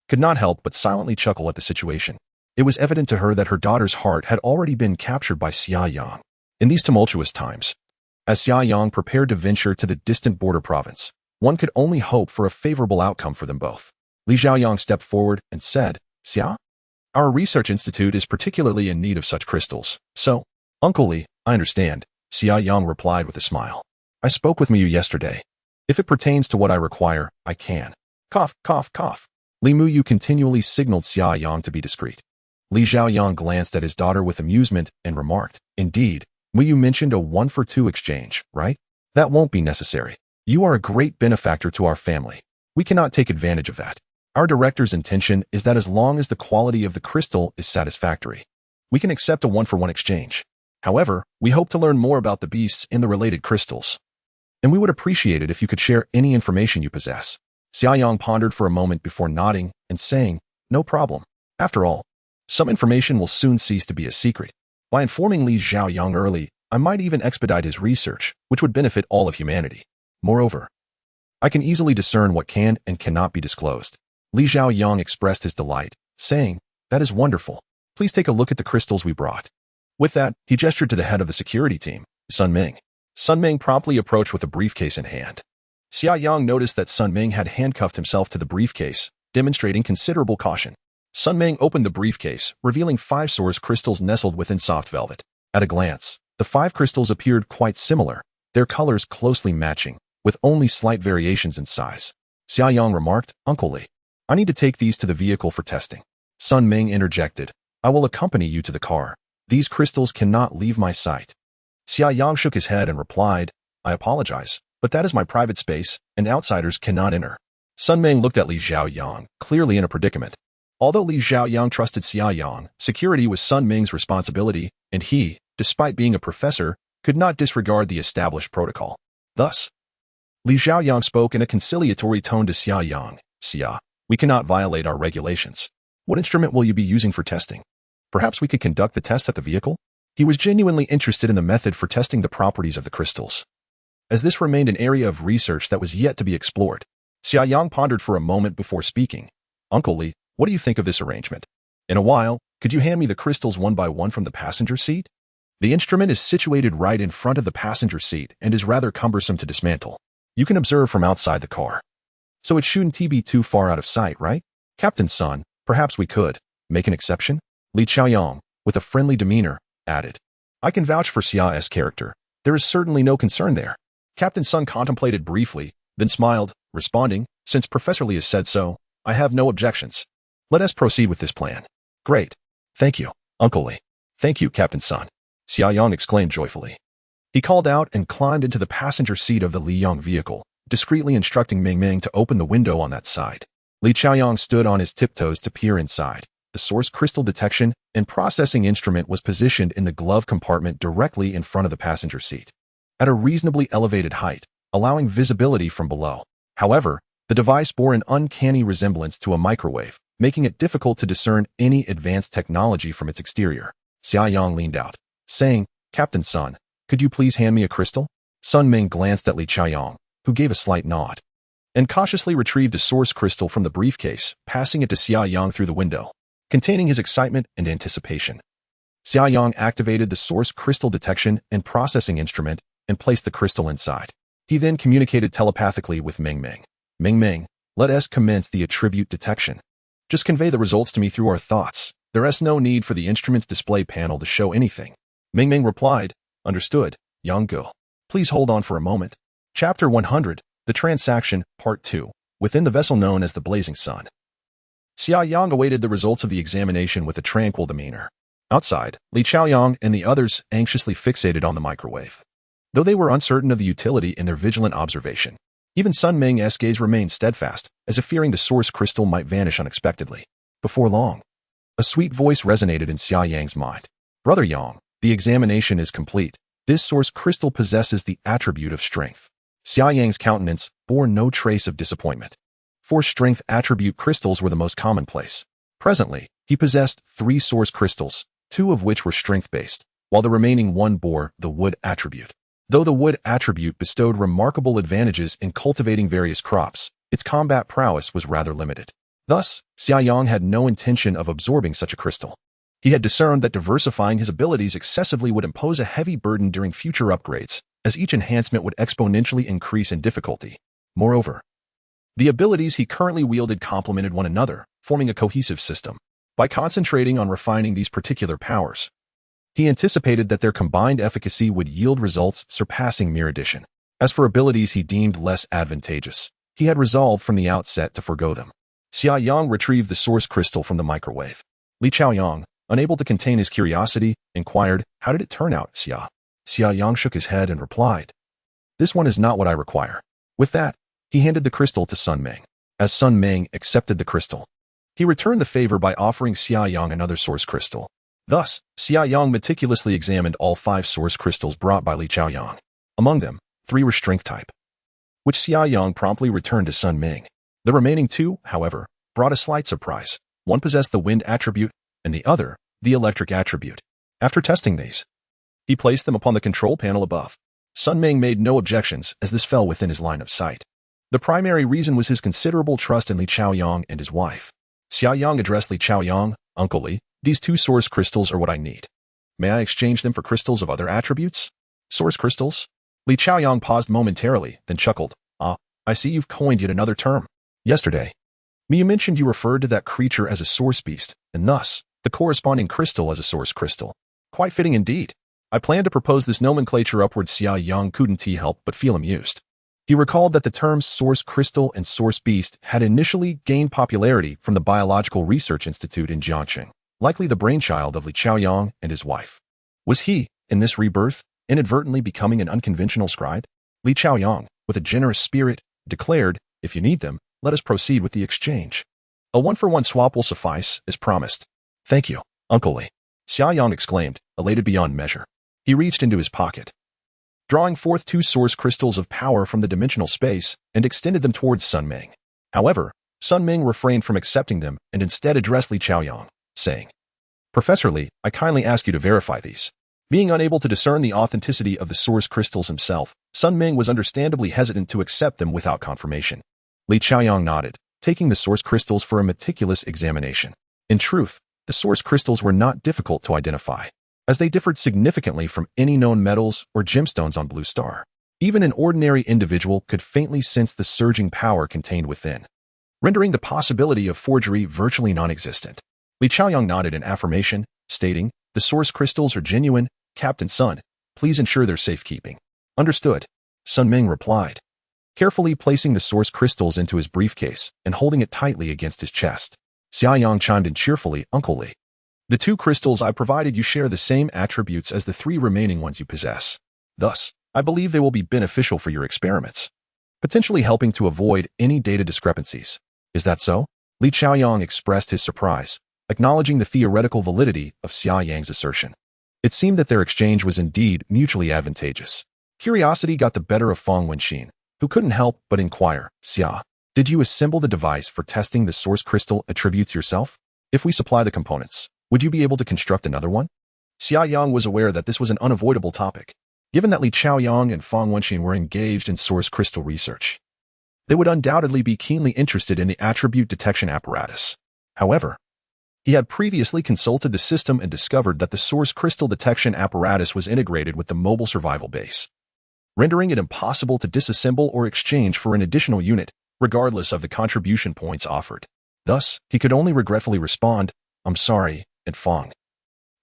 S1: could not help but silently chuckle at the situation. It was evident to her that her daughter's heart had already been captured by Xia Yang. In these tumultuous times, as Xia Yang prepared to venture to the distant border province, one could only hope for a favorable outcome for them both. Li Xiaoyang stepped forward and said, "Xia, our research institute is particularly in need of such crystals, so..." "Uncle Li, I understand," Xia Yang replied with a smile. "I spoke with Miyu yesterday. If it pertains to what I require, I can." Cough, cough, cough. Li Muyu continually signaled Xia Yang to be discreet. Li Xiaoyang glanced at his daughter with amusement and remarked, "Indeed, Muyu mentioned a 1-for-2 exchange, right?" That won't be necessary. You are a great benefactor to our family. We cannot take advantage of that. Our director's intention is that as long as the quality of the crystal is satisfactory, we can accept a one-for-one exchange. However, we hope to learn more about the beasts in the related crystals, and we would appreciate it if you could share any information you possess. Xia Yang pondered for a moment before nodding and saying, no problem. After all, some information will soon cease to be a secret. By informing Li Xiaoyang early, I might even expedite his research, which would benefit all of humanity. Moreover, I can easily discern what can and cannot be disclosed. Li Xiaoyang expressed his delight, saying, that is wonderful. Please take a look at the crystals we brought. With that, he gestured to the head of the security team, Sun Ming. Sun Ming promptly approached with a briefcase in hand. Xia Yang noticed that Sun Ming had handcuffed himself to the briefcase, demonstrating considerable caution. Sun Ming opened the briefcase, revealing 5 source crystals nestled within soft velvet. At a glance, the 5 crystals appeared quite similar, their colors closely matching, with only slight variations in size. Xia Yang remarked, Uncle Li, I need to take these to the vehicle for testing. Sun Ming interjected, I will accompany you to the car. These crystals cannot leave my sight. Xia Yang shook his head and replied, I apologize, but that is my private space, and outsiders cannot enter. Sun Ming looked at Li Xiaoyang, clearly in a predicament. Although Li Xiaoyang trusted Xia Yang, security was Sun Ming's responsibility, and he, despite being a professor, could not disregard the established protocol. Thus, Li Xiaoyang spoke in a conciliatory tone to Xia Yang. Xia, we cannot violate our regulations. What instrument will you be using for testing? Perhaps we could conduct the test at the vehicle? He was genuinely interested in the method for testing the properties of the crystals, as this remained an area of research that was yet to be explored. Xia Yang pondered for a moment before speaking. Uncle Li, what do you think of this arrangement? In a while, could you hand me the crystals one by one from the passenger seat? The instrument is situated right in front of the passenger seat and is rather cumbersome to dismantle. You can observe from outside the car. So it shouldn't be too far out of sight, right? Captain Sun, perhaps we could make an exception? Li Xiaoyang, with a friendly demeanor, added. I can vouch for Xia's character. There is certainly no concern there. Captain Sun contemplated briefly, then smiled, responding, since Professor Li has said so, I have no objections. Let us proceed with this plan. Great. Thank you, Uncle Li. Thank you, Captain Sun. Xia Yang exclaimed joyfully. He called out and climbed into the passenger seat of the Li Yang vehicle, discreetly instructing Ming Ming to open the window on that side. Li Xiaoyang stood on his tiptoes to peer inside. The source crystal detection and processing instrument was positioned in the glove compartment directly in front of the passenger seat, at a reasonably elevated height, allowing visibility from below. However, the device bore an uncanny resemblance to a microwave, making it difficult to discern any advanced technology from its exterior. Xia Yang leaned out, saying, Captain Sun, could you please hand me a crystal? Sun Ming glanced at Li Xiaoyang, who gave a slight nod, and cautiously retrieved a source crystal from the briefcase, passing it to Xia Yang through the window, containing his excitement and anticipation. Xia Yang activated the source crystal detection and processing instrument and placed the crystal inside. He then communicated telepathically with Ming Ming. Ming Ming, let us commence the attribute detection. Just convey the results to me through our thoughts. There is no need for the instrument's display panel to show anything. Ming Ming replied, understood, Yang Gu. Please hold on for a moment. Chapter 100, The Transaction, Part 2, within the vessel known as the Blazing Sun. Xia Yang awaited the results of the examination with a tranquil demeanor. Outside, Li Xiaoyang and the others anxiously fixated on the microwave, though they were uncertain of the utility in their vigilant observation. Even Sun Ming's gaze remained steadfast, as if fearing the source crystal might vanish unexpectedly. Before long, a sweet voice resonated in Xia Yang's mind. Brother Yang, the examination is complete. This source crystal possesses the attribute of strength. Xia Yang's countenance bore no trace of disappointment. 4 strength attribute crystals were the most commonplace. Presently, he possessed 3 source crystals, 2 of which were strength-based, while the remaining 1 bore the wood attribute. Though the wood attribute bestowed remarkable advantages in cultivating various crops, its combat prowess was rather limited. Thus, Xia Yang had no intention of absorbing such a crystal. He had discerned that diversifying his abilities excessively would impose a heavy burden during future upgrades, as each enhancement would exponentially increase in difficulty. Moreover, the abilities he currently wielded complemented one another, forming a cohesive system. By concentrating on refining these particular powers, he anticipated that their combined efficacy would yield results surpassing mere addition. As for abilities he deemed less advantageous, he had resolved from the outset to forgo them. Xia Yang retrieved the source crystal from the microwave. Li Xiaoyang, unable to contain his curiosity, inquired, how did it turn out, Xia? Xia Yang shook his head and replied, This one is not what I require. With that, he handed the crystal to Sun Ming. As Sun Ming accepted the crystal, he returned the favor by offering Xia Yang another source crystal. Thus, Xia Yang meticulously examined all 5 source crystals brought by Li Chaoyang. Among them, 3 were strength type, which Xia Yang promptly returned to Sun Ming. The remaining 2, however, brought a slight surprise. One possessed the wind attribute, and the other, the electric attribute. After testing these, he placed them upon the control panel above. Sun Ming made no objections as this fell within his line of sight. The primary reason was his considerable trust in Li Chaoyang and his wife. Xia Yang addressed Li Chaoyang, "Uncle Li, these 2 source crystals are what I need. May I exchange them for crystals of other attributes?" "Source crystals?" Li Chaoyang paused momentarily, then chuckled. "Ah, I see you've coined yet another term. Yesterday, you mentioned you referred to that creature as a source beast, and thus, the corresponding crystal as a source crystal. Quite fitting indeed. I plan to propose this nomenclature upward." Xia Yang couldn't help but feel amused. He recalled that the terms source crystal and source beast had initially gained popularity from the Biological Research Institute in Jiangxing, likely the brainchild of Li Chaoyang and his wife. Was he, in this rebirth, inadvertently becoming an unconventional scribe? Li Chaoyang, with a generous spirit, declared, "If you need them, let us proceed with the exchange. A 1-for-1 swap will suffice, as promised." "Thank you, Uncle Li," Xia Yang exclaimed, elated beyond measure. He reached into his pocket, drawing forth 2 source crystals of power from the dimensional space, and extended them towards Sun Ming. However, Sun Ming refrained from accepting them and instead addressed Li Chaoyang, saying, "Professor Li, I kindly ask you to verify these." Being unable to discern the authenticity of the source crystals himself, Sun Ming was understandably hesitant to accept them without confirmation. Li Chaoyang nodded, taking the source crystals for a meticulous examination. In truth, the source crystals were not difficult to identify, as they differed significantly from any known metals or gemstones on Blue Star. Even an ordinary individual could faintly sense the surging power contained within, rendering the possibility of forgery virtually non-existent. Li Chaoyang nodded in affirmation, stating, "The source crystals are genuine, Captain Sun. Please ensure their safekeeping." "Understood," Sun Ming replied, carefully placing the source crystals into his briefcase and holding it tightly against his chest. Xia Yang chimed in cheerfully, "Uncle Li, the 2 crystals I provided you share the same attributes as the 3 remaining ones you possess. Thus, I believe they will be beneficial for your experiments, potentially helping to avoid any data discrepancies. Is that so?" Li Chaoyang expressed his surprise, acknowledging the theoretical validity of Xia Yang's assertion. It seemed that their exchange was indeed mutually advantageous. Curiosity got the better of Feng Wenxin, who couldn't help but inquire, "Xia, did you assemble the device for testing the source crystal attributes yourself? If we supply the components, would you be able to construct another one?" Xia Yang was aware that this was an unavoidable topic, given that Li Chaoyang and Feng Wenxin were engaged in source crystal research. They would undoubtedly be keenly interested in the attribute detection apparatus. However, he had previously consulted the system and discovered that the source crystal detection apparatus was integrated with the mobile survival base, rendering it impossible to disassemble or exchange for an additional unit, regardless of the contribution points offered. Thus, he could only regretfully respond, "I'm sorry, and Feng,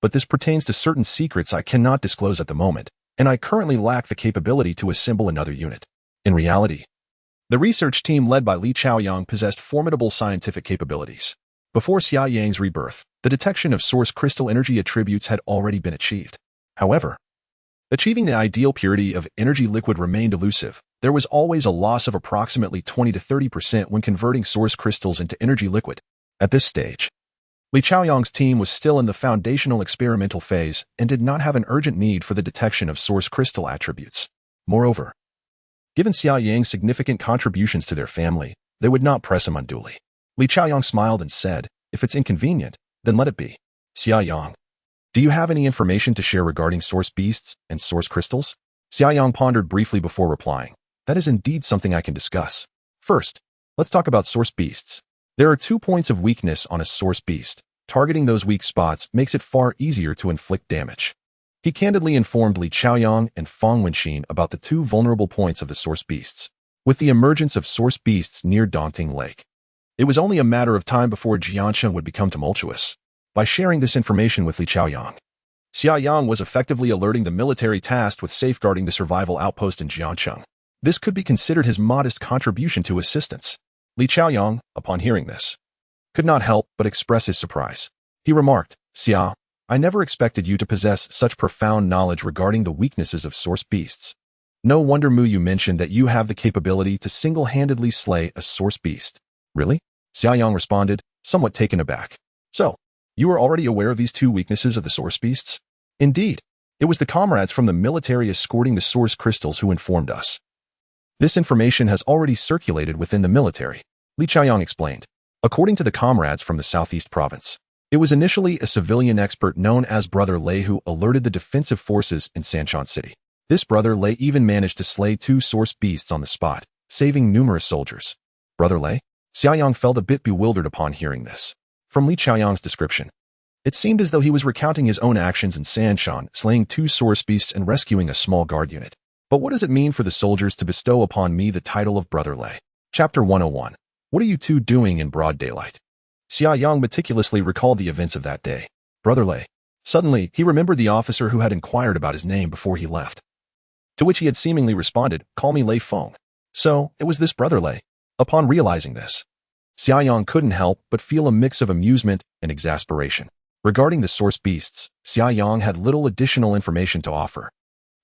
S1: but this pertains to certain secrets I cannot disclose at the moment, and I currently lack the capability to assemble another unit." In reality, the research team led by Li Chaoyang possessed formidable scientific capabilities. Before Xia Yang's rebirth, the detection of source crystal energy attributes had already been achieved. However, achieving the ideal purity of energy liquid remained elusive. There was always a loss of approximately 20 to 30% when converting source crystals into energy liquid. At this stage, Li Chaoyang's team was still in the foundational experimental phase and did not have an urgent need for the detection of source crystal attributes. Moreover, given Xia Yang's significant contributions to their family, they would not press him unduly. Li Chaoyang smiled and said, "If it's inconvenient, then let it be." "Xia Yang, do you have any information to share regarding source beasts and source crystals?" Xia Yang pondered briefly before replying, "That is indeed something I can discuss. First, let's talk about source beasts. There are 2 points of weakness on a source beast. Targeting those weak spots makes it far easier to inflict damage." He candidly informed Li Chaoyang and Feng Wenxin about the 2 vulnerable points of the source beasts. With the emergence of source beasts near Dongting Lake, it was only a matter of time before Jiangxing would become tumultuous. By sharing this information with Li Chaoyang, Xia Yang was effectively alerting the military tasked with safeguarding the survival outpost in Jiangxing. This could be considered his modest contribution to assistance. Li Chaoyang, upon hearing this, could not help but express his surprise. He remarked, "Xia, I never expected you to possess such profound knowledge regarding the weaknesses of source beasts. No wonder Mu Yu mentioned that you have the capability to single-handedly slay a source beast. Really? Xia Yang responded, somewhat taken aback. So, you were already aware of these two weaknesses of the source beasts? Indeed. It was the comrades from the military escorting the source crystals who informed us. This information has already circulated within the military, Li Chaoyang explained. According to the comrades from the southeast province, it was initially a civilian expert known as Brother Lei who alerted the defensive forces in Sanshan City. This Brother Lei even managed to slay two source beasts on the spot, saving numerous soldiers. Brother Lei? Xia Yang felt a bit bewildered upon hearing this. From Li Chaoyang's description, it seemed as though he was recounting his own actions in Sanshan, slaying two source beasts and rescuing a small guard unit. But what does it mean for the soldiers to bestow upon me the title of Brother Lei? Chapter 101. What are you two doing in broad daylight? Xia Yang meticulously recalled the events of that day. Brother Lei. Suddenly, he remembered the officer who had inquired about his name before he left. To which he had seemingly responded, call me Lei Feng. So, it was this Brother Lei. Upon realizing this, Xia Yang couldn't help but feel a mix of amusement and exasperation. Regarding the source beasts, Xia Yang had little additional information to offer.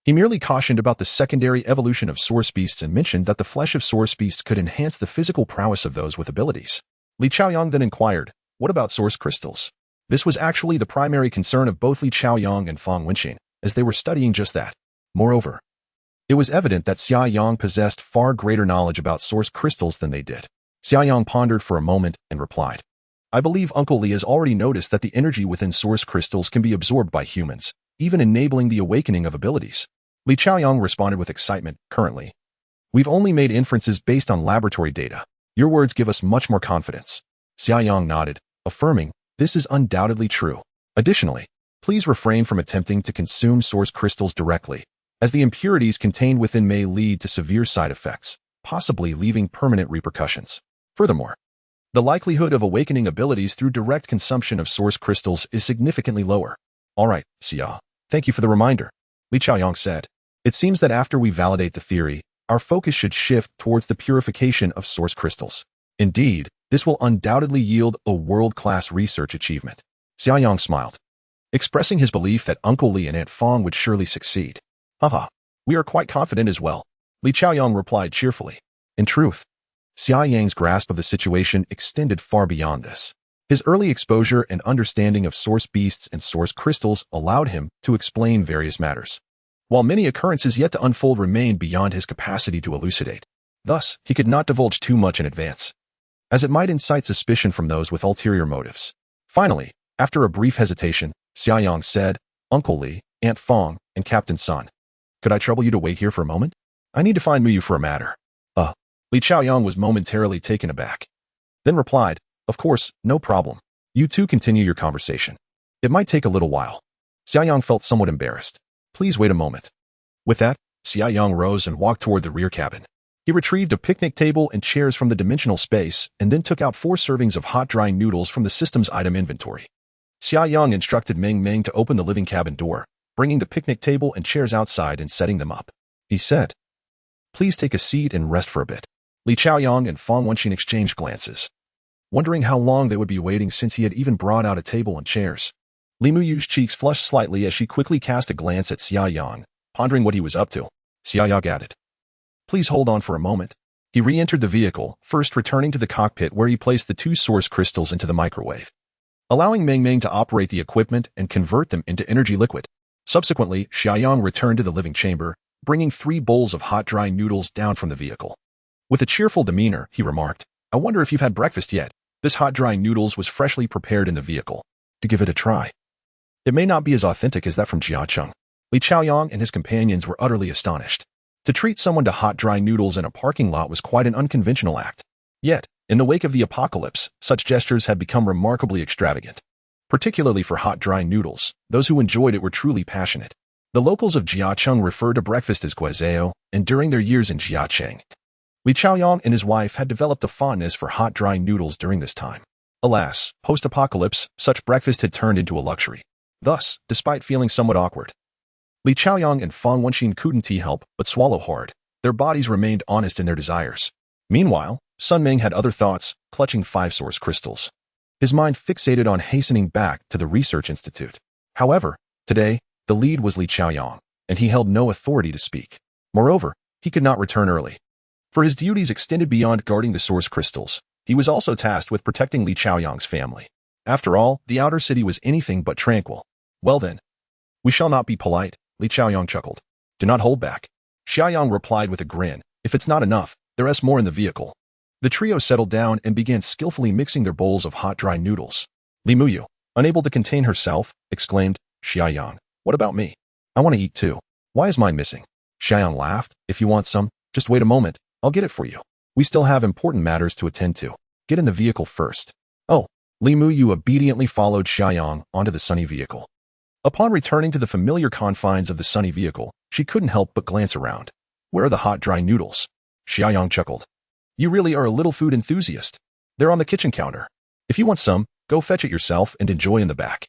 S1: He merely cautioned about the secondary evolution of source beasts and mentioned that the flesh of source beasts could enhance the physical prowess of those with abilities. Li Chaoyang then inquired, what about source crystals? This was actually the primary concern of both Li Chaoyang and Fang Wenqin, as they were studying just that. Moreover, it was evident that Xia Yang possessed far greater knowledge about source crystals than they did. Xia Yang pondered for a moment and replied, I believe Uncle Li has already noticed that the energy within source crystals can be absorbed by humans, even enabling the awakening of abilities. Li Chaoyang responded with excitement, currently. We've only made inferences based on laboratory data. Your words give us much more confidence. Xia Yang nodded, affirming, this is undoubtedly true. Additionally, please refrain from attempting to consume source crystals directly, as the impurities contained within may lead to severe side effects, possibly leaving permanent repercussions. Furthermore, the likelihood of awakening abilities through direct consumption of source crystals is significantly lower. All right, Xia. Thank you for the reminder. Li Chaoyang said. It seems that after we validate the theory, our focus should shift towards the purification of source crystals. Indeed, this will undoubtedly yield a world-class research achievement. Xia Yang smiled, expressing his belief that Uncle Li and Aunt Fang would surely succeed. Haha, we are quite confident as well. Li Chaoyang replied cheerfully. In truth, Xia Yang's grasp of the situation extended far beyond this. His early exposure and understanding of source beasts and source crystals allowed him to explain various matters, while many occurrences yet to unfold remained beyond his capacity to elucidate. Thus, he could not divulge too much in advance, as it might incite suspicion from those with ulterior motives. Finally, after a brief hesitation, Xia Yang said, Uncle Li, Aunt Fang, and Captain Sun, could I trouble you to wait here for a moment? I need to find Mu Yu for a matter. Li Chaoyang was momentarily taken aback, then replied, of course, no problem. You two continue your conversation. It might take a little while. Xia Yang felt somewhat embarrassed. Please wait a moment. With that, Xia Yang rose and walked toward the rear cabin. He retrieved a picnic table and chairs from the dimensional space and then took out 4 servings of hot dry noodles from the system's item inventory. Xia Yang instructed Meng Meng to open the living cabin door, bringing the picnic table and chairs outside and setting them up. He said, please take a seat and rest for a bit. Li Chaoyang and Fang Wenqin exchanged glances, wondering how long they would be waiting since he had even brought out a table and chairs. Li Muyu's cheeks flushed slightly as she quickly cast a glance at Xia Yang, pondering what he was up to. Xia Yang added, please hold on for a moment. He re-entered the vehicle, first returning to the cockpit where he placed the 2 source crystals into the microwave, allowing Meng Meng to operate the equipment and convert them into energy liquid. Subsequently, Xia Yang returned to the living chamber, bringing 3 bowls of hot dry noodles down from the vehicle. With a cheerful demeanor, he remarked, I wonder if you've had breakfast yet. This hot dry noodles was freshly prepared in the vehicle. To give it a try. It may not be as authentic as that from Jiacheng. Li Chaoyang and his companions were utterly astonished. To treat someone to hot dry noodles in a parking lot was quite an unconventional act. Yet, in the wake of the apocalypse, such gestures had become remarkably extravagant. Particularly for hot dry noodles, those who enjoyed it were truly passionate. The locals of Jiacheng referred to breakfast as guizhou, and during their years in Jiacheng, Li Chaoyang and his wife had developed a fondness for hot dry noodles during this time. Alas, post-apocalypse, such breakfast had turned into a luxury. Thus, despite feeling somewhat awkward, Li Chaoyang and Fang Wenqin couldn't help but swallow hard. Their bodies remained honest in their desires. Meanwhile, Sun Ming had other thoughts, clutching 5 source crystals. His mind fixated on hastening back to the research institute. However, today, the lead was Li Chaoyang, and he held no authority to speak. Moreover, he could not return early. For his duties extended beyond guarding the source crystals, he was also tasked with protecting Li Chaoyang's family. After all, the outer city was anything but tranquil. Well then, we shall not be polite, Li Chaoyang chuckled. Do not hold back. Xia Yang replied with a grin. If it's not enough, there's more in the vehicle. The trio settled down and began skillfully mixing their bowls of hot dry noodles. Li Muyu, unable to contain herself, exclaimed, Xia Yang, what about me? I want to eat too. Why is mine missing? Xia Yang laughed. If you want some, just wait a moment. I'll get it for you. We still have important matters to attend to. Get in the vehicle first. Oh, Li Muyu obediently followed Xia Yang onto the sunny vehicle. Upon returning to the familiar confines of the sunny vehicle, she couldn't help but glance around. Where are the hot dry noodles? Xia Yang chuckled. You really are a little food enthusiast. They're on the kitchen counter. If you want some, go fetch it yourself and enjoy in the back.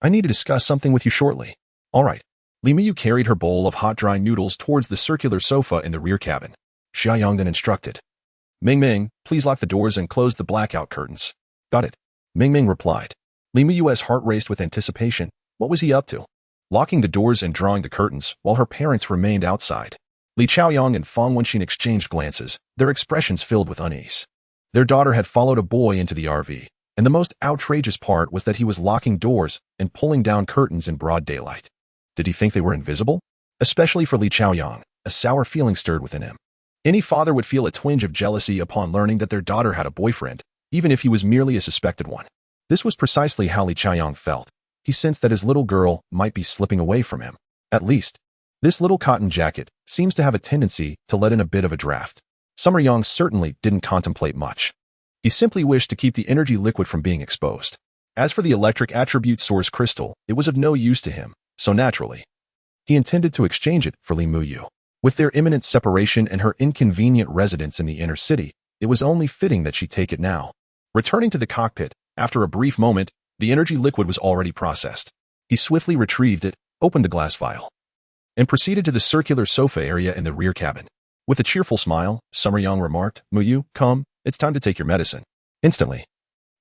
S1: I need to discuss something with you shortly. All right. Li Muyu carried her bowl of hot dry noodles towards the circular sofa in the rear cabin. Xia Yang then instructed. Ming Ming, please lock the doors and close the blackout curtains. Got it. Ming Ming replied. Li Muyu's heart raced with anticipation. What was he up to? Locking the doors and drawing the curtains while her parents remained outside. Li Chaoyang and Fang Wenqin exchanged glances, their expressions filled with unease. Their daughter had followed a boy into the RV, and the most outrageous part was that he was locking doors and pulling down curtains in broad daylight. Did he think they were invisible? Especially for Li Chaoyang, a sour feeling stirred within him. Any father would feel a twinge of jealousy upon learning that their daughter had a boyfriend, even if he was merely a suspected one. This was precisely how Li Chaoyang felt. He sensed that his little girl might be slipping away from him. At least, this little cotton jacket seems to have a tendency to let in a bit of a draft. Summer Yang certainly didn't contemplate much. He simply wished to keep the energy liquid from being exposed. As for the electric attribute source crystal, it was of no use to him, so naturally, he intended to exchange it for Li Muyu. With their imminent separation and her inconvenient residence in the inner city, it was only fitting that she take it now. Returning to the cockpit, after a brief moment, the energy liquid was already processed. He swiftly retrieved it, opened the glass vial, and proceeded to the circular sofa area in the rear cabin. With a cheerful smile, Summer Yang remarked, Muyu, come, it's time to take your medicine. Instantly,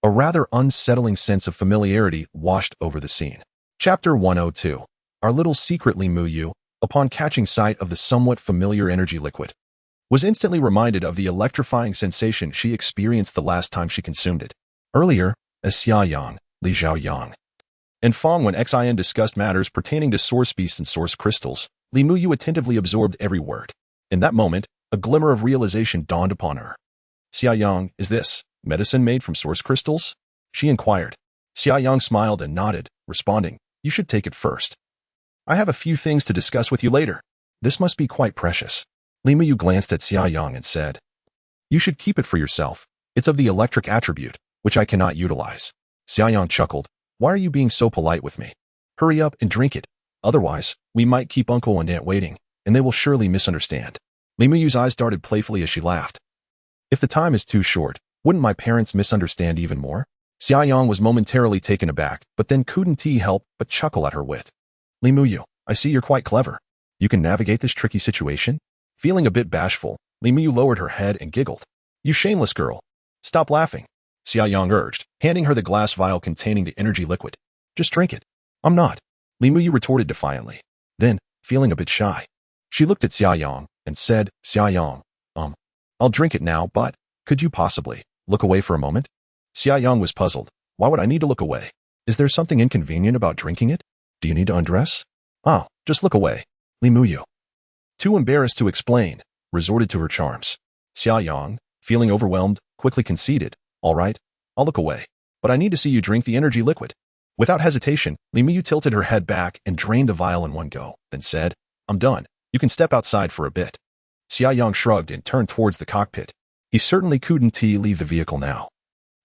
S1: a rather unsettling sense of familiarity washed over the scene. Chapter 102. Our little secret Li Muyu, upon catching sight of the somewhat familiar energy liquid, was instantly reminded of the electrifying sensation she experienced the last time she consumed it. Earlier, as Xia Yang, Li Xiaoyang, and Fang Wenqin discussed matters pertaining to source beasts and source crystals, Li Muyu attentively absorbed every word. In that moment, a glimmer of realization dawned upon her. Xia Yang, is this medicine made from source crystals? She inquired. Xia Yang smiled and nodded, responding, you should take it first. I have a few things to discuss with you later. This must be quite precious. Li Muyu glanced at Xia Yang and said, you should keep it for yourself. It's of the electric attribute, which I cannot utilize. Xia Yang chuckled. Why are you being so polite with me? Hurry up and drink it. Otherwise, we might keep Uncle and Aunt waiting, and they will surely misunderstand. Li Muyu's eyes darted playfully as she laughed. If the time is too short, wouldn't my parents misunderstand even more? Xia Yang was momentarily taken aback, but then couldn't help but chuckle at her wit. Li Muyu, I see you're quite clever. You can navigate this tricky situation? Feeling a bit bashful, Li Muyu lowered her head and giggled. You shameless girl. Stop laughing, Xia Yang urged, handing her the glass vial containing the energy liquid. Just drink it. I'm not. Li Muyu retorted defiantly. Then, feeling a bit shy, she looked at Xia Yang and said, Xia Yang, I'll drink it now, but could you possibly look away for a moment? Xia Yang was puzzled. Why would I need to look away? Is there something inconvenient about drinking it? Do you need to undress? Oh, just look away. Li Muyu, too embarrassed to explain, resorted to her charms. Xia Yang, feeling overwhelmed, quickly conceded. All right, I'll look away, but I need to see you drink the energy liquid. Without hesitation, Li Muyu tilted her head back and drained the vial in one go, then said, I'm done. You can step outside for a bit. Xia Yang shrugged and turned towards the cockpit. He certainly couldn't leave the vehicle now,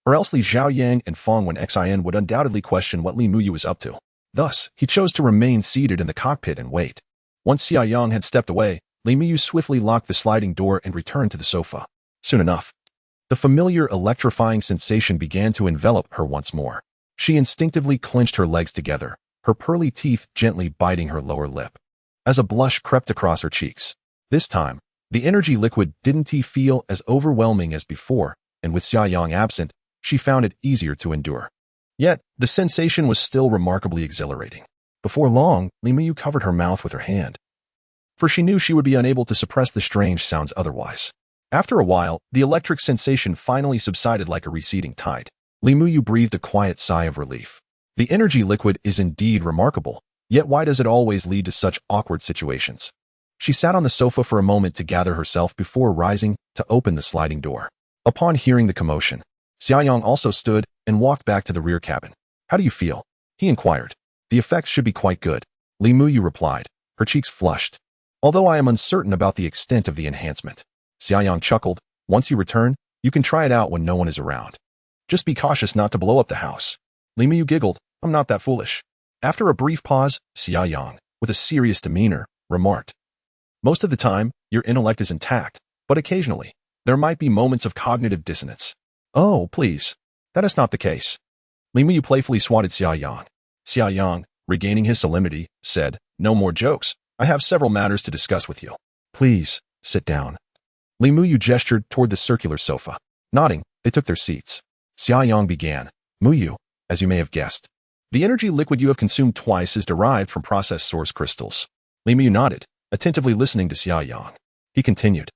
S1: or else Li Xiaoyang and Fang Wenqin would undoubtedly question what Li Muyu was up to. Thus, he chose to remain seated in the cockpit and wait. Once Xia Yang had stepped away, Li Muyu swiftly locked the sliding door and returned to the sofa. Soon enough, the familiar electrifying sensation began to envelop her once more. She instinctively clenched her legs together, her pearly teeth gently biting her lower lip, as a blush crept across her cheeks. This time, the energy liquid didn't feel as overwhelming as before, and with Xia Yang absent, she found it easier to endure. Yet, the sensation was still remarkably exhilarating. Before long, Li Muyu covered her mouth with her hand. for she knew she would be unable to suppress the strange sounds otherwise. After a while, the electric sensation finally subsided like a receding tide. Li Muyu breathed a quiet sigh of relief. The energy liquid is indeed remarkable, yet why does it always lead to such awkward situations? She sat on the sofa for a moment to gather herself before rising to open the sliding door. Upon hearing the commotion, Xia Yang also stood and walked back to the rear cabin. How do you feel? He inquired. The effects should be quite good, Li Muyu replied, her cheeks flushed. Although I am uncertain about the extent of the enhancement. Xia Yang chuckled. Once you return, you can try it out when no one is around. Just be cautious not to blow up the house. Li Muyu giggled. I'm not that foolish. After a brief pause, Xia Yang, with a serious demeanor, remarked. Most of the time, your intellect is intact, but occasionally, there might be moments of cognitive dissonance. Oh, please. That is not the case. Li Muyu playfully swatted Xia Yang. Xia Yang, regaining his solemnity, said, No more jokes. I have several matters to discuss with you. Please, sit down. Li Muyu gestured toward the circular sofa. Nodding, they took their seats. Xia Yang began. Muyu, as you may have guessed, the energy liquid you have consumed twice is derived from processed source crystals. Li Muyu nodded, attentively listening to Xia Yang. He continued.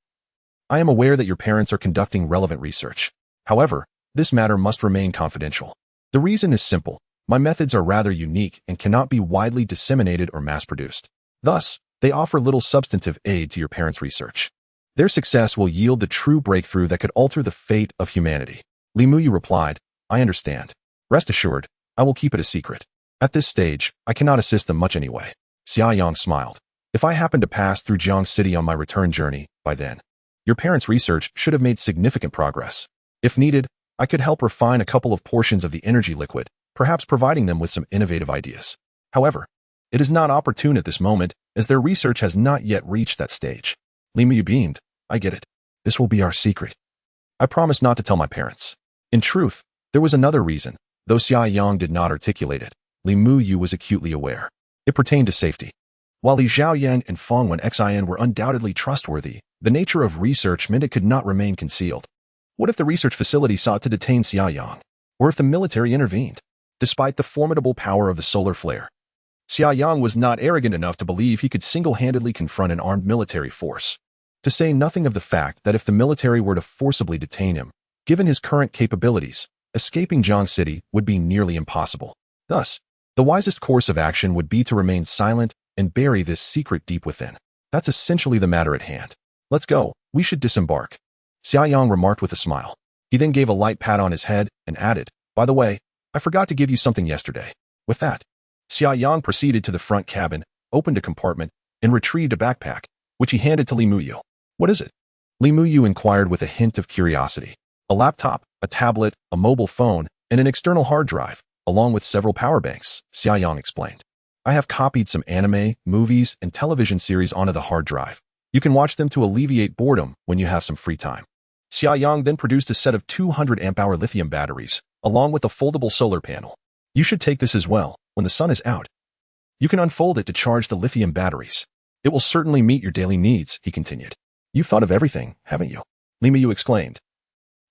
S1: I am aware that your parents are conducting relevant research. However, this matter must remain confidential. The reason is simple. My methods are rather unique and cannot be widely disseminated or mass-produced. Thus, they offer little substantive aid to your parents' research. Their success will yield the true breakthrough that could alter the fate of humanity. Li Muyu replied, I understand. Rest assured, I will keep it a secret. At this stage, I cannot assist them much anyway. Xia Yang smiled. If I happen to pass through Jiang City on my return journey, by then, your parents' research should have made significant progress. If needed, I could help refine a couple of portions of the energy liquid, perhaps providing them with some innovative ideas. However, it is not opportune at this moment, as their research has not yet reached that stage. Li Muyu beamed. I get it. This will be our secret. I promise not to tell my parents. In truth, there was another reason, though Xia Yang did not articulate it. Li Muyu was acutely aware. It pertained to safety. While Li Xiaoyan and Feng Wen Xian were undoubtedly trustworthy, the nature of research meant it could not remain concealed. What if the research facility sought to detain Xia Yang? Or if the military intervened? Despite the formidable power of the solar flare, Xia Yang was not arrogant enough to believe he could single-handedly confront an armed military force. To say nothing of the fact that if the military were to forcibly detain him, given his current capabilities, escaping Jiang City would be nearly impossible. Thus, the wisest course of action would be to remain silent and bury this secret deep within. That's essentially the matter at hand. Let's go. We should disembark. Xia Yang remarked with a smile. He then gave a light pat on his head and added, By the way, I forgot to give you something yesterday. With that, Xia Yang proceeded to the front cabin, opened a compartment, and retrieved a backpack, which he handed to Li Muyu. What is it? Li Muyu inquired with a hint of curiosity. A laptop, a tablet, a mobile phone, and an external hard drive, along with several power banks, Xia Yang explained. I have copied some anime, movies, and television series onto the hard drive. You can watch them to alleviate boredom when you have some free time. Xia Yang then produced a set of 200 amp-hour lithium batteries, along with a foldable solar panel. You should take this as well, when the sun is out. You can unfold it to charge the lithium batteries. It will certainly meet your daily needs, he continued. You've thought of everything, haven't you? Li Muyu exclaimed.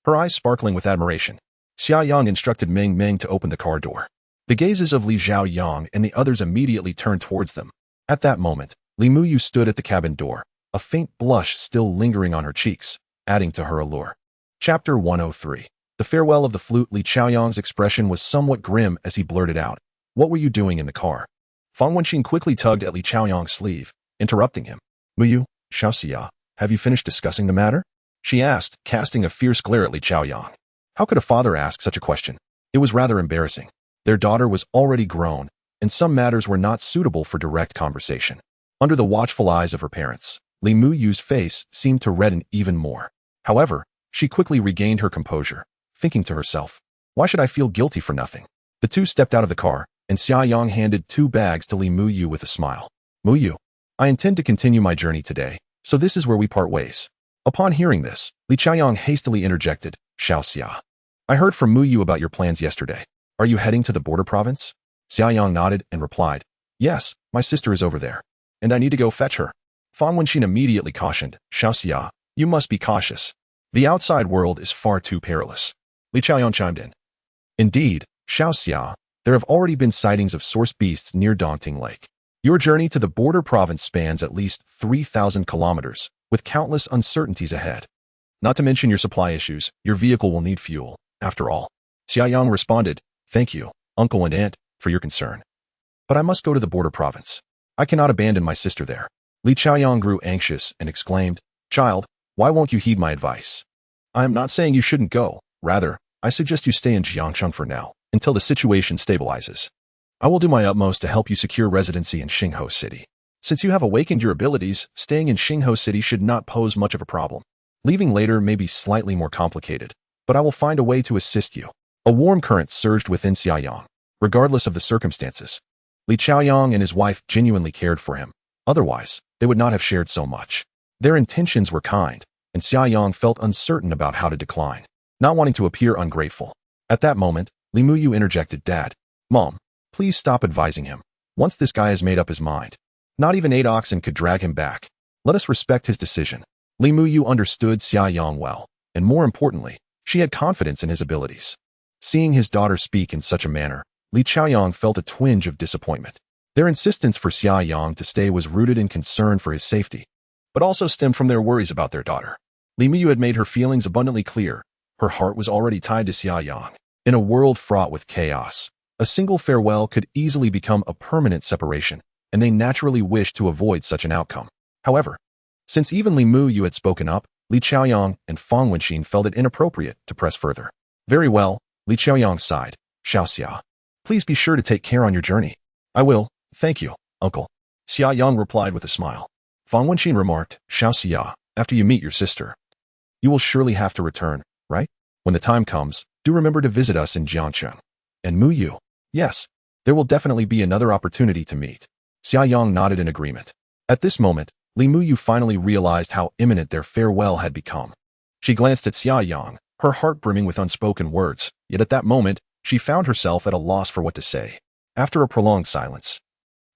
S1: Her eyes sparkling with admiration. Xia Yang instructed Meng Meng to open the car door. The gazes of Li Xiaoyang and the others immediately turned towards them. At that moment, Li Muyu stood at the cabin door, a faint blush still lingering on her cheeks, adding to her allure. Chapter 103. The farewell of the flute. Li Xiaoyang's expression was somewhat grim as he blurted out, What were you doing in the car? Feng Wenqin quickly tugged at Li Xiaoyang's sleeve, interrupting him. Muyu, Xiaoxia, have you finished discussing the matter? She asked, casting a fierce glare at Li Xiaoyang. How could a father ask such a question? It was rather embarrassing. Their daughter was already grown, and some matters were not suitable for direct conversation. Under the watchful eyes of her parents, Li Muyu's face seemed to redden even more. However, she quickly regained her composure, thinking to herself, Why should I feel guilty for nothing? The two stepped out of the car, and Xia Yang handed 2 bags to Li Muyu with a smile. Muyu, I intend to continue my journey today, so this is where we part ways. Upon hearing this, Li Xiaoyang hastily interjected, Xiaoxia. I heard from Muyu about your plans yesterday. Are you heading to the border province? Xia Yang nodded and replied, Yes, my sister is over there, and I need to go fetch her. Feng Wenqin immediately cautioned, Xiaoxia, you must be cautious. The outside world is far too perilous. Li Xiaoyang chimed in. Indeed, Xiaoxia, there have already been sightings of source beasts near Dongting Lake. Your journey to the border province spans at least 3,000 kilometers, with countless uncertainties ahead. Not to mention your supply issues, your vehicle will need fuel, after all. Xia Yang responded, "Thank you, uncle and aunt, for your concern. But I must go to the border province. I cannot abandon my sister there." Li Chaoyang grew anxious and exclaimed, "Child, why won't you heed my advice? I am not saying you shouldn't go. Rather, I suggest you stay in Jiangcheng for now, until the situation stabilizes. I will do my utmost to help you secure residency in Xingho City. Since you have awakened your abilities, staying in Xingho City should not pose much of a problem. Leaving later may be slightly more complicated, but I will find a way to assist you." A warm current surged within Xia Yang. Regardless of the circumstances, Li Chaoyang and his wife genuinely cared for him. Otherwise, they would not have shared so much. Their intentions were kind, and Xia Yang felt uncertain about how to decline, not wanting to appear ungrateful. At that moment, Li Muyu interjected, "Dad, Mom, please stop advising him. Once this guy has made up his mind, not even 8 oxen could drag him back. Let us respect his decision." Li Muyu understood Xia Yang well, and more importantly, she had confidence in his abilities. Seeing his daughter speak in such a manner, Li Chaoyang felt a twinge of disappointment. Their insistence for Xia Yang to stay was rooted in concern for his safety, but also stemmed from their worries about their daughter. Li Muyu had made her feelings abundantly clear. Her heart was already tied to Xia Yang. In a world fraught with chaos, a single farewell could easily become a permanent separation, and they naturally wished to avoid such an outcome. However, since even Li Muyu had spoken up, Li Chaoyang and Fang Wenxin felt it inappropriate to press further. "Very well," Li Chaoyang sighed. "Xiaoxia, please be sure to take care on your journey." "I will, thank you, uncle," Xia Yang replied with a smile. Fang Wenxin remarked, "Xiaoxia, after you meet your sister, you will surely have to return, right? When the time comes, do remember to visit us in Jiangcheng." "And Muyu?" "Yes, there will definitely be another opportunity to meet." Xia Yang nodded in agreement. At this moment, Li Muyu finally realized how imminent their farewell had become. She glanced at Xia Yang, her heart brimming with unspoken words, yet at that moment, she found herself at a loss for what to say. After a prolonged silence,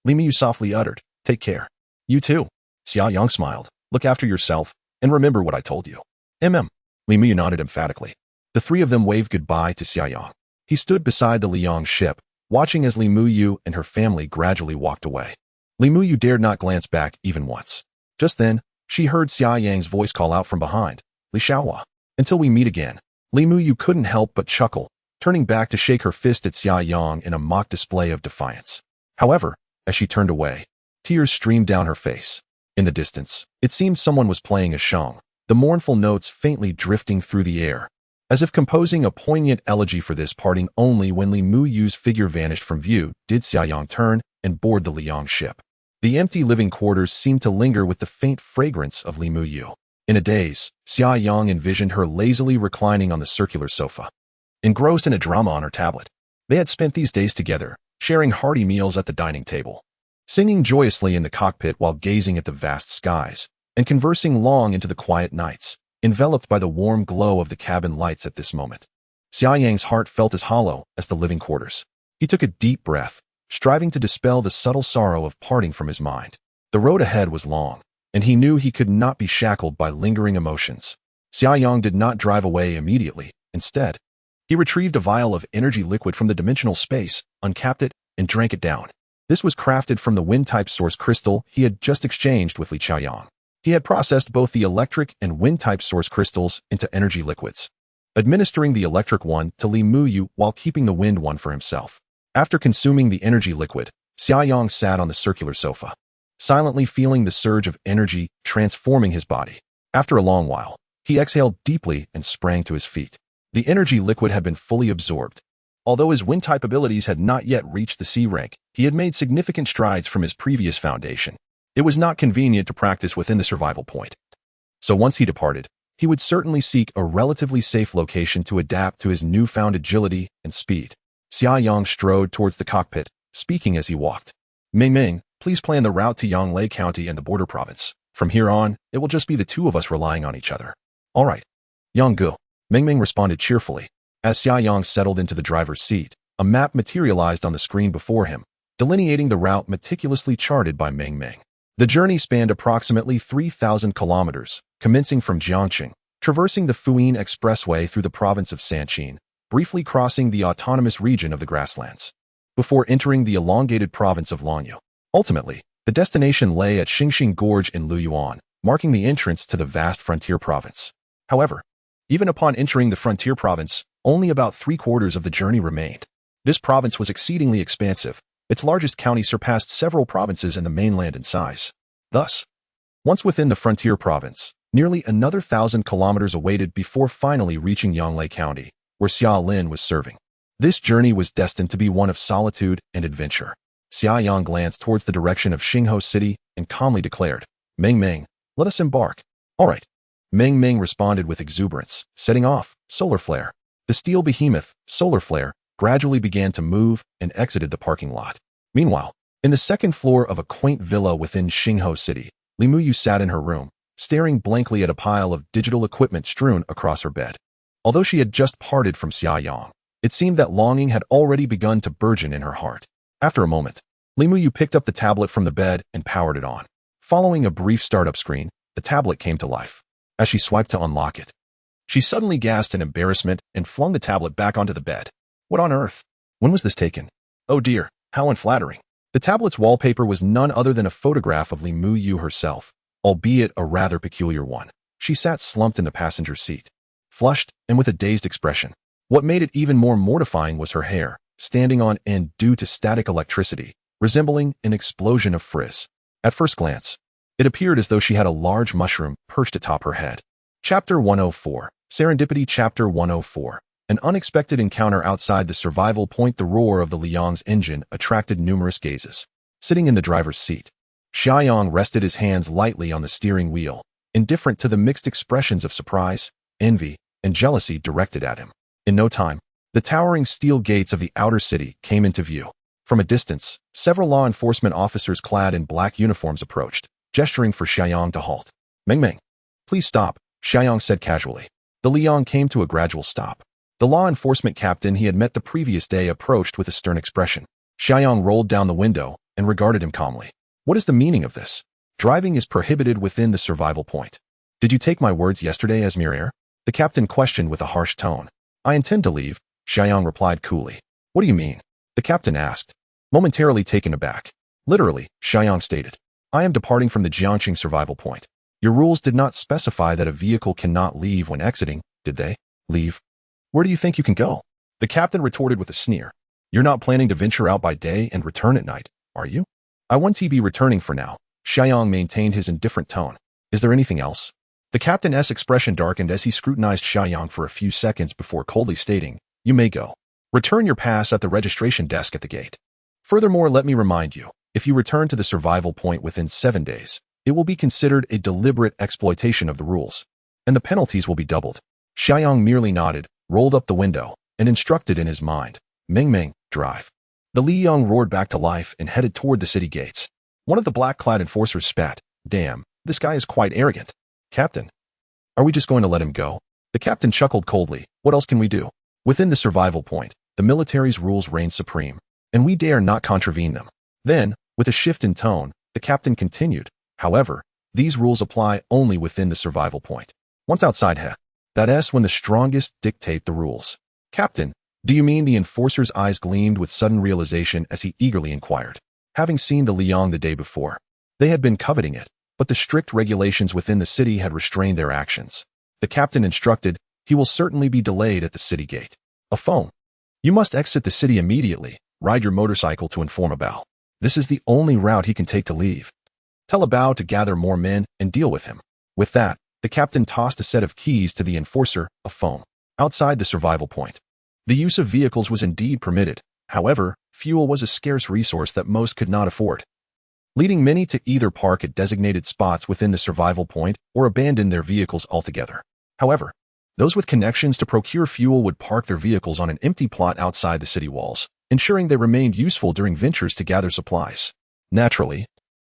S1: Li Muyu softly uttered, "Take care." "You too." Xia Yang smiled. "Look after yourself, and remember what I told you." Li Muyu nodded emphatically. The three of them waved goodbye to Xia Yang. He stood beside the Liang ship, watching as Li Muyu and her family gradually walked away. Li Muyu dared not glance back even once. Just then, she heard Xia Yang's voice call out from behind, "Li Xiaohua, until we meet again." Li Muyu couldn't help but chuckle, turning back to shake her fist at Xia Yang in a mock display of defiance. However, as she turned away, tears streamed down her face. In the distance, it seemed someone was playing a shang, the mournful notes faintly drifting through the air, as if composing a poignant elegy for this parting. Only when Li Muyu's figure vanished from view did Xia Yang turn and board the Liang ship. The empty living quarters seemed to linger with the faint fragrance of Li Muyu. In a daze, Xia Yang envisioned her lazily reclining on the circular sofa, engrossed in a drama on her tablet. They had spent these days together, sharing hearty meals at the dining table, singing joyously in the cockpit while gazing at the vast skies, and conversing long into the quiet nights, enveloped by the warm glow of the cabin lights. At this moment, Xia Yang's heart felt as hollow as the living quarters. He took a deep breath, striving to dispel the subtle sorrow of parting from his mind. The road ahead was long, and he knew he could not be shackled by lingering emotions. Xia Yang did not drive away immediately. Instead, he retrieved a vial of energy liquid from the dimensional space, uncapped it, and drank it down. This was crafted from the wind-type source crystal he had just exchanged with Li Chaoyang. He had processed both the electric and wind-type source crystals into energy liquids, administering the electric one to Li Muyu while keeping the wind one for himself. After consuming the energy liquid, Xia Yang sat on the circular sofa, silently feeling the surge of energy transforming his body. After a long while, he exhaled deeply and sprang to his feet. The energy liquid had been fully absorbed. Although his wind-type abilities had not yet reached the C rank, he had made significant strides from his previous foundation. It was not convenient to practice within the survival point. So once he departed, he would certainly seek a relatively safe location to adapt to his newfound agility and speed. Xia Yang strode towards the cockpit, speaking as he walked. "Ming, please plan the route to Yonglei County and the border province. From here on, it will just be the two of us relying on each other." "All right." "Yanggu," Ming responded cheerfully. As Xia Yang settled into the driver's seat, a map materialized on the screen before him, delineating the route meticulously charted by Ming. The journey spanned approximately 3,000 kilometers, commencing from Jiangcheng, traversing the Fuyin Expressway through the province of Sanchin, briefly crossing the autonomous region of the grasslands, before entering the elongated province of Lanyu. Ultimately, the destination lay at Xingxing Gorge in Luyuan, marking the entrance to the vast frontier province. However, even upon entering the frontier province, only about 3/4 of the journey remained. This province was exceedingly expansive. Its largest county surpassed several provinces in the mainland in size. Thus, once within the frontier province, nearly another 1,000 kilometers awaited before finally reaching Yonglei County, where Xia Lin was serving. This journey was destined to be one of solitude and adventure. Xia Yang glanced towards the direction of Xingho City and calmly declared, "Meng Meng, let us embark." "All right." Meng Meng responded with exuberance, setting off. Solar Flare. The steel behemoth, Solar Flare, gradually began to move and exited the parking lot. Meanwhile, in the second floor of a quaint villa within Xingho City, Li Muyu sat in her room, staring blankly at a pile of digital equipment strewn across her bed. Although she had just parted from Xia Yang, it seemed that longing had already begun to burgeon in her heart. After a moment, Li Muyu picked up the tablet from the bed and powered it on. Following a brief startup screen, the tablet came to life. As she swiped to unlock it, she suddenly gasped in embarrassment and flung the tablet back onto the bed. What on earth? When was this taken? Oh dear, how unflattering. The tablet's wallpaper was none other than a photograph of Li Muyu herself, albeit a rather peculiar one. She sat slumped in the passenger seat, flushed and with a dazed expression. What made it even more mortifying was her hair, standing on end due to static electricity, resembling an explosion of frizz. At first glance, it appeared as though she had a large mushroom perched atop her head. Chapter 104. Serendipity. Chapter 104. An unexpected encounter outside the survival point. The roar of the Liang's engine attracted numerous gazes. Sitting in the driver's seat, Xia Yang rested his hands lightly on the steering wheel, indifferent to the mixed expressions of surprise, envy, and jealousy directed at him. In no time, the towering steel gates of the outer city came into view. From a distance, several law enforcement officers clad in black uniforms approached, gesturing for Xia Yang to halt. "Meng Meng, please stop," Xia Yang said casually. The Liang came to a gradual stop. The law enforcement captain he had met the previous day approached with a stern expression. Xia Yang rolled down the window and regarded him calmly. "What is the meaning of this? Driving is prohibited within the survival point. Did you take my words yesterday as mere air?" The captain questioned with a harsh tone. "I intend to leave," Xia Yang replied coolly. "What do you mean?" the captain asked, momentarily taken aback. "Literally," Xia Yang stated. "I am departing from the Jiangxing survival point. Your rules did not specify that a vehicle cannot leave when exiting, did they?" "Leave? Where do you think you can go?" the captain retorted with a sneer. "You're not planning to venture out by day and return at night, are you?" "I won't be returning for now." Xia Yang maintained his indifferent tone. "Is there anything else?" The captain's expression darkened as he scrutinized Xia Yang for a few seconds before coldly stating, "You may go. Return your pass at the registration desk at the gate. Furthermore, let me remind you, if you return to the survival point within 7 days, it will be considered a deliberate exploitation of the rules, and the penalties will be doubled." Xia Yang merely nodded, rolled up the window, and instructed in his mind, "Meng Meng, drive." The Liang roared back to life and headed toward the city gates. One of the black-clad enforcers spat. "Damn, this guy is quite arrogant." "Captain, are we just going to let him go?" The captain chuckled coldly. "What else can we do? Within the survival point, the military's rules reign supreme, and we dare not contravene them." Then, with a shift in tone, the captain continued, "However, these rules apply only within the survival point. Once outside, that's when the strongest dictate the rules." "Captain, do you mean?" The enforcer's eyes gleamed with sudden realization as he eagerly inquired. Having seen the Liang the day before, they had been coveting it, but the strict regulations within the city had restrained their actions. The captain instructed, "He will certainly be delayed at the city gate. A phone. You must exit the city immediately. Ride your motorcycle to inform Bao. This is the only route he can take to leave. Tell Bao to gather more men and deal with him." With that, the captain tossed a set of keys to the enforcer, a phone. Outside the survival point, the use of vehicles was indeed permitted. However, fuel was a scarce resource that most could not afford, leading many to either park at designated spots within the survival point or abandon their vehicles altogether. However, those with connections to procure fuel would park their vehicles on an empty plot outside the city walls, ensuring they remained useful during ventures to gather supplies. Naturally,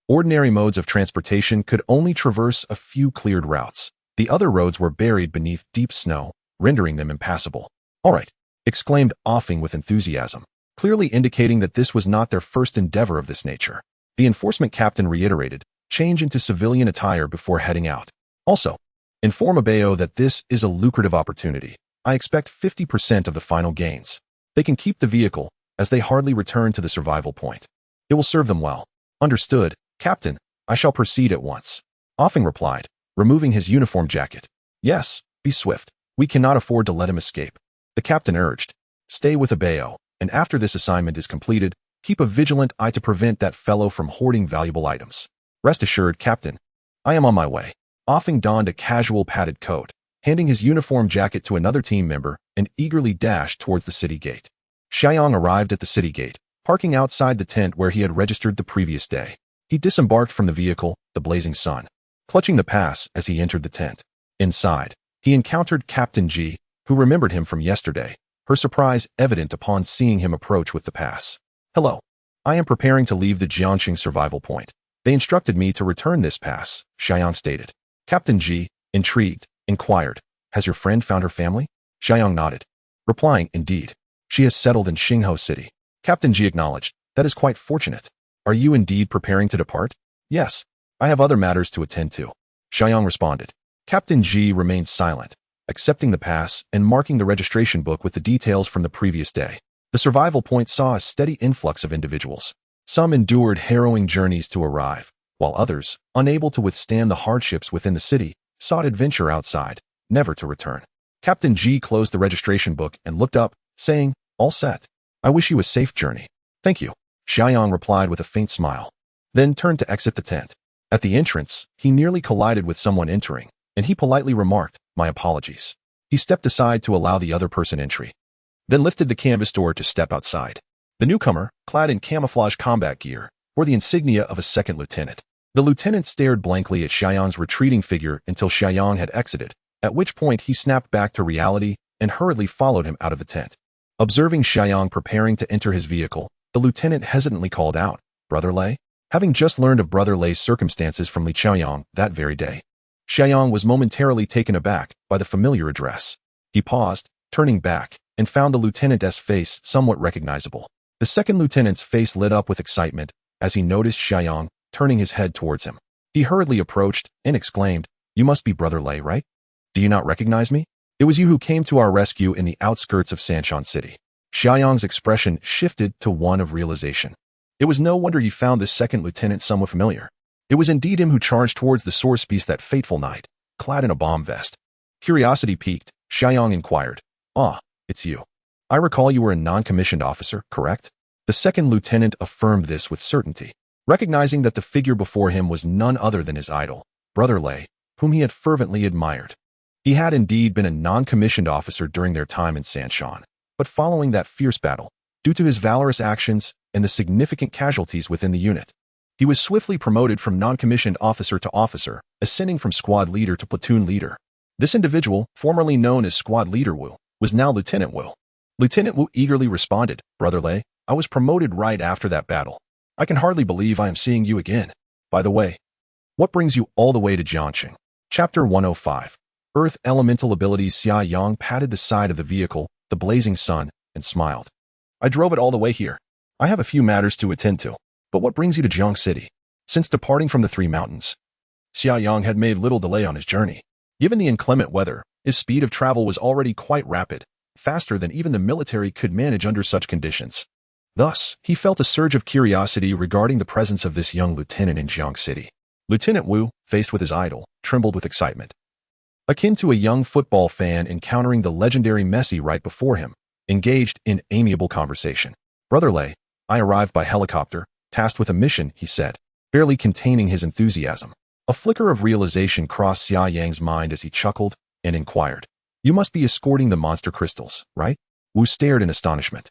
S1: ordinary modes of transportation could only traverse a few cleared routes. The other roads were buried beneath deep snow, rendering them impassable. "All right," exclaimed Offing with enthusiasm, clearly indicating that this was not their first endeavor of this nature. The enforcement captain reiterated, "Change into civilian attire before heading out. Also, inform Abeo that this is a lucrative opportunity. I expect 50% of the final gains. They can keep the vehicle, as they hardly return to the survival point. It will serve them well." Understood, Captain. I shall proceed at once. Offing replied, removing his uniform jacket. Yes, be swift. We cannot afford to let him escape. The captain urged. Stay with Abeo, and after this assignment is completed, keep a vigilant eye to prevent that fellow from hoarding valuable items. Rest assured, Captain. I am on my way. Offing donned a casual padded coat, handing his uniform jacket to another team member, and eagerly dashed towards the city gate. Xia Yang arrived at the city gate, parking outside the tent where he had registered the previous day. He disembarked from the vehicle, the blazing sun, clutching the pass as he entered the tent. Inside, he encountered Captain G, who remembered him from yesterday, her surprise evident upon seeing him approach with the pass. Hello. I am preparing to leave the Jiangxing survival point. They instructed me to return this pass, Xia Yang stated. Captain G, intrigued, inquired, has your friend found her family? Xia Yang nodded, replying, indeed. She has settled in Xingho City. Captain G acknowledged, that is quite fortunate. Are you indeed preparing to depart? Yes. I have other matters to attend to. Xia Yang responded. Captain G remained silent, accepting the pass and marking the registration book with the details from the previous day. The survival point saw a steady influx of individuals. Some endured harrowing journeys to arrive, while others, unable to withstand the hardships within the city, sought adventure outside, never to return. Captain G closed the registration book and looked up, saying, all set. I wish you a safe journey. Thank you. Xia Yang replied with a faint smile, then turned to exit the tent. At the entrance, he nearly collided with someone entering, and he politely remarked, my apologies. He stepped aside to allow the other person entry, then lifted the canvas door to step outside. The newcomer, clad in camouflage combat gear, wore the insignia of a second lieutenant. The lieutenant stared blankly at Xia Yang's retreating figure until Xia Yang had exited, at which point he snapped back to reality and hurriedly followed him out of the tent. Observing Xia Yang preparing to enter his vehicle, the lieutenant hesitantly called out, Brother Lei? Having just learned of Brother Lei's circumstances from Li Qiaoyang that very day, Xia Yang was momentarily taken aback by the familiar address. He paused, turning back, and found the lieutenant's face somewhat recognizable. The second lieutenant's face lit up with excitement as he noticed Xia Yang turning his head towards him. He hurriedly approached and exclaimed, You must be Brother Lei, right? Do you not recognize me? It was you who came to our rescue in the outskirts of Sanshan City. Xia Yang's expression shifted to one of realization. It was no wonder you found this second lieutenant somewhat familiar. It was indeed him who charged towards the source beast that fateful night, clad in a bomb vest. Curiosity piqued, Xia Yang inquired, Ah, it's you. I recall you were a non-commissioned officer, correct? The second lieutenant affirmed this with certainty, recognizing that the figure before him was none other than his idol, Brother Lei, whom he had fervently admired. He had indeed been a non-commissioned officer during their time in Sanshan, but following that fierce battle, due to his valorous actions and the significant casualties within the unit, he was swiftly promoted from non-commissioned officer to officer, ascending from squad leader to platoon leader. This individual, formerly known as Squad Leader Wu, was now Lieutenant Wu. Lieutenant Wu eagerly responded, Brother Lei, I was promoted right after that battle. I can hardly believe I am seeing you again. By the way, what brings you all the way to Jiangxing? Chapter 105. Earth Elemental Abilities. Xia Yang patted the side of the vehicle, the blazing sun, and smiled. I drove it all the way here. I have a few matters to attend to. But what brings you to Jiang City? Since departing from the Three Mountains, Xia Yang had made little delay on his journey. Given the inclement weather, his speed of travel was already quite rapid, faster than even the military could manage under such conditions. Thus, he felt a surge of curiosity regarding the presence of this young lieutenant in Jiang City. Lieutenant Wu, faced with his idol, trembled with excitement. Akin to a young football fan encountering the legendary Messi right before him, engaged in amiable conversation. Brother Lei, I arrived by helicopter, tasked with a mission, he said, barely containing his enthusiasm. A flicker of realization crossed Xia Yang's mind as he chuckled and inquired, You must be escorting the monster crystals, right? Wu stared in astonishment.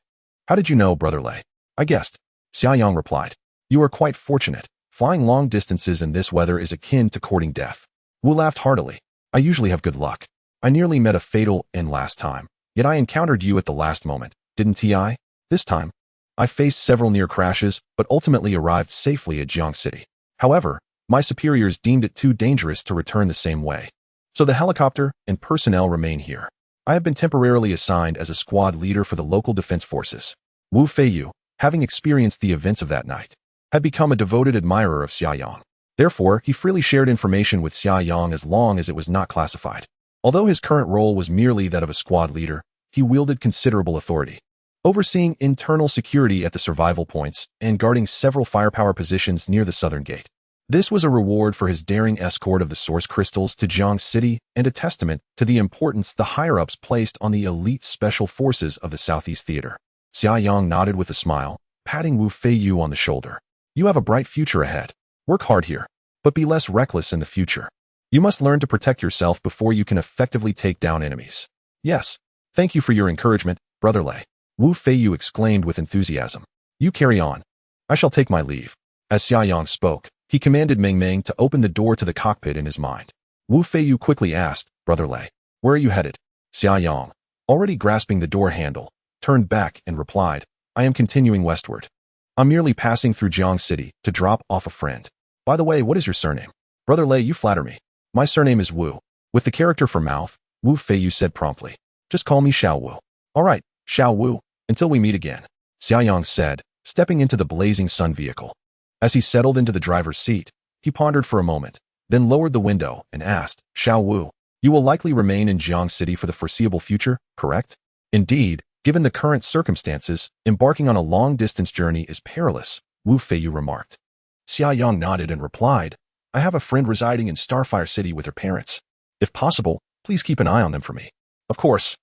S1: How did you know, Brother Lei? I guessed. Xia Yang replied. You are quite fortunate. Flying long distances in this weather is akin to courting death. Wu laughed heartily. I usually have good luck. I nearly met a fatal end last time, yet I encountered you at the last moment, didn't I? This time, I faced several near crashes, but ultimately arrived safely at Jiang City. However, my superiors deemed it too dangerous to return the same way. So the helicopter and personnel remain here. I have been temporarily assigned as a squad leader for the local defense forces. Wu Feiyu, having experienced the events of that night, had become a devoted admirer of Xia Yang. Therefore, he freely shared information with Xia Yang as long as it was not classified. Although his current role was merely that of a squad leader, he wielded considerable authority. overseeing internal security at the survival points and guarding several firepower positions near the southern gate. This was a reward for his daring escort of the source crystals to Jiang City and a testament to the importance the higher-ups placed on the elite special forces of the Southeast Theater. Xia Yang nodded with a smile, patting Wu Feiyu on the shoulder. You have a bright future ahead. Work hard here, but be less reckless in the future. You must learn to protect yourself before you can effectively take down enemies. Yes, thank you for your encouragement, Brother Lei. Wu Feiyu exclaimed with enthusiasm. You carry on. I shall take my leave. As Xia Yang spoke, he commanded Meng Meng to open the door to the cockpit in his mind. Wu Feiyu quickly asked, Brother Lei, where are you headed? Xia Yang, already grasping the door handle, turned back and replied, I am continuing westward. I'm merely passing through Jiang City to drop off a friend. By the way, what is your surname? Brother Lei, you flatter me. My surname is Wu. With the character for mouth, Wu Feiyu said promptly. Just call me Xiao Wu. All right, Xiao Wu, until we meet again, Xia Yang said, stepping into the blazing sun vehicle. As he settled into the driver's seat, he pondered for a moment, then lowered the window and asked, Xiao Wu, you will likely remain in Jiang City for the foreseeable future, correct? Indeed, given the current circumstances, embarking on a long-distance journey is perilous, Wu Feiyu remarked. Xia Yang nodded and replied, I have a friend residing in Starfire City with her parents. If possible, please keep an eye on them for me. Of course.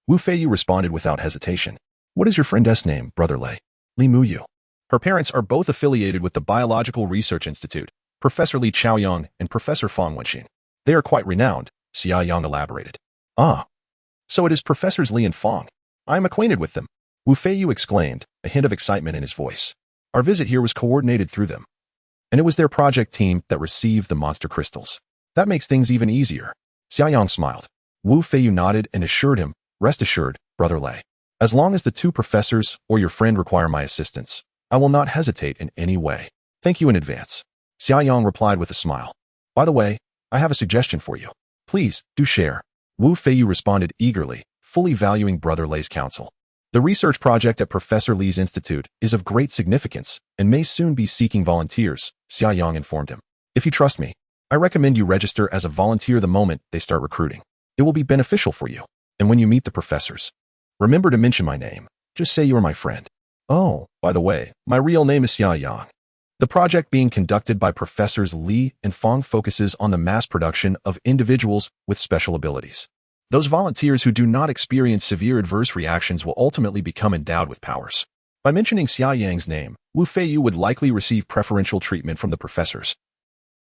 S1: Wu Feiyu responded without hesitation. What is your friend's name, Brother Lei? Li Muyu. Her parents are both affiliated with the Biological Research Institute, Professor Li Chaoyang and Professor Fang Wenxin. They are quite renowned, Xia Yang elaborated. Ah. So it is Professors Li and Fang. I am acquainted with them. Wu Feiyu exclaimed, a hint of excitement in his voice. Our visit here was coordinated through them. And it was their project team that received the monster crystals. That makes things even easier. Xia Yang smiled. Wu Feiyu nodded and assured him, rest assured, Brother Lei. As long as the two professors or your friend require my assistance, I will not hesitate in any way. Thank you in advance. Xia Yang replied with a smile. By the way, I have a suggestion for you. Please, do share. Wu Feiyu responded eagerly, fully valuing Brother Lei's counsel. The research project at Professor Li's institute is of great significance and may soon be seeking volunteers, Xia Yang informed him. If you trust me, I recommend you register as a volunteer the moment they start recruiting. It will be beneficial for you. And when you meet the professors, remember to mention my name. Just say you are my friend. Oh, by the way, my real name is Xia Yang. The project being conducted by Professors Li and Fang focuses on the mass production of individuals with special abilities. Those volunteers who do not experience severe adverse reactions will ultimately become endowed with powers. By mentioning Xia Yang's name, Wu Feiyu would likely receive preferential treatment from the professors,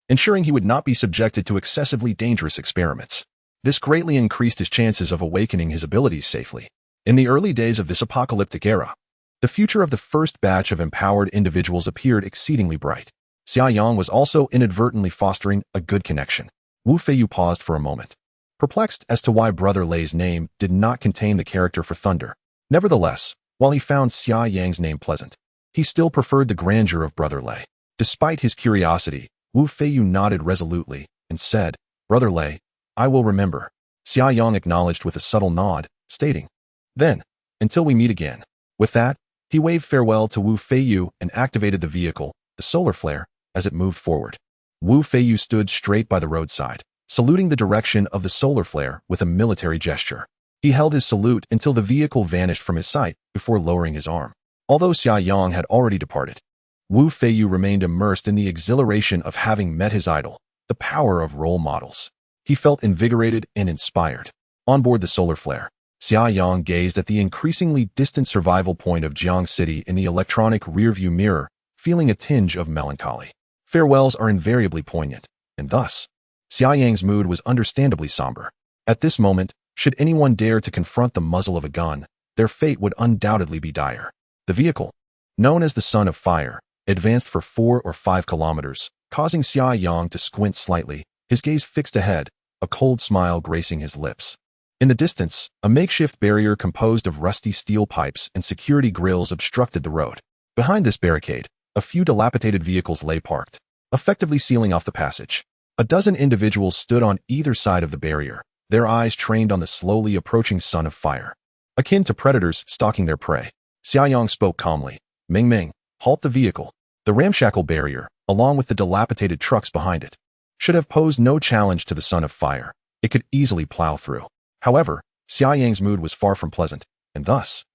S1: ensuring he would not be subjected to excessively dangerous experiments. This greatly increased his chances of awakening his abilities safely. In the early days of this apocalyptic era, the future of the first batch of empowered individuals appeared exceedingly bright. Xia Yang was also inadvertently fostering a good connection. Wu Feiyu paused for a moment, perplexed as to why Brother Lei's name did not contain the character for thunder. Nevertheless, while he found Xia Yang's name pleasant, he still preferred the grandeur of Brother Lei. Despite his curiosity, Wu Feiyu nodded resolutely and said, Brother Lei, I will remember. Xia Yang acknowledged with a subtle nod, stating, Then, until we meet again. With that, he waved farewell to Wu Feiyu and activated the vehicle, the solar flare, as it moved forward. Wu Feiyu stood straight by the roadside, saluting the direction of the solar flare with a military gesture. He held his salute until the vehicle vanished from his sight before lowering his arm. Although Xia Yang had already departed, Wu Feiyu remained immersed in the exhilaration of having met his idol, the power of role models. He felt invigorated and inspired. On board the solar flare, Xia Yang gazed at the increasingly distant survival point of Jiang City in the electronic rearview mirror, feeling a tinge of melancholy. Farewells are invariably poignant, and thus, Xia Yang's mood was understandably somber. At this moment, should anyone dare to confront the muzzle of a gun, their fate would undoubtedly be dire. The vehicle, known as the Son of Fire, advanced for 4 or 5 kilometers, causing Xia Yang to squint slightly, his gaze fixed ahead, a cold smile gracing his lips. In the distance, a makeshift barrier composed of rusty steel pipes and security grills obstructed the road. Behind this barricade, a few dilapidated vehicles lay parked, effectively sealing off the passage. A dozen individuals stood on either side of the barrier, their eyes trained on the slowly approaching Son of Fire. Akin to predators stalking their prey, Xia Yang spoke calmly. Meng Meng, halt the vehicle. The ramshackle barrier, along with the dilapidated trucks behind it, should have posed no challenge to the Son of Fire. It could easily plow through. However, Xia Yang's mood was far from pleasant, and thus,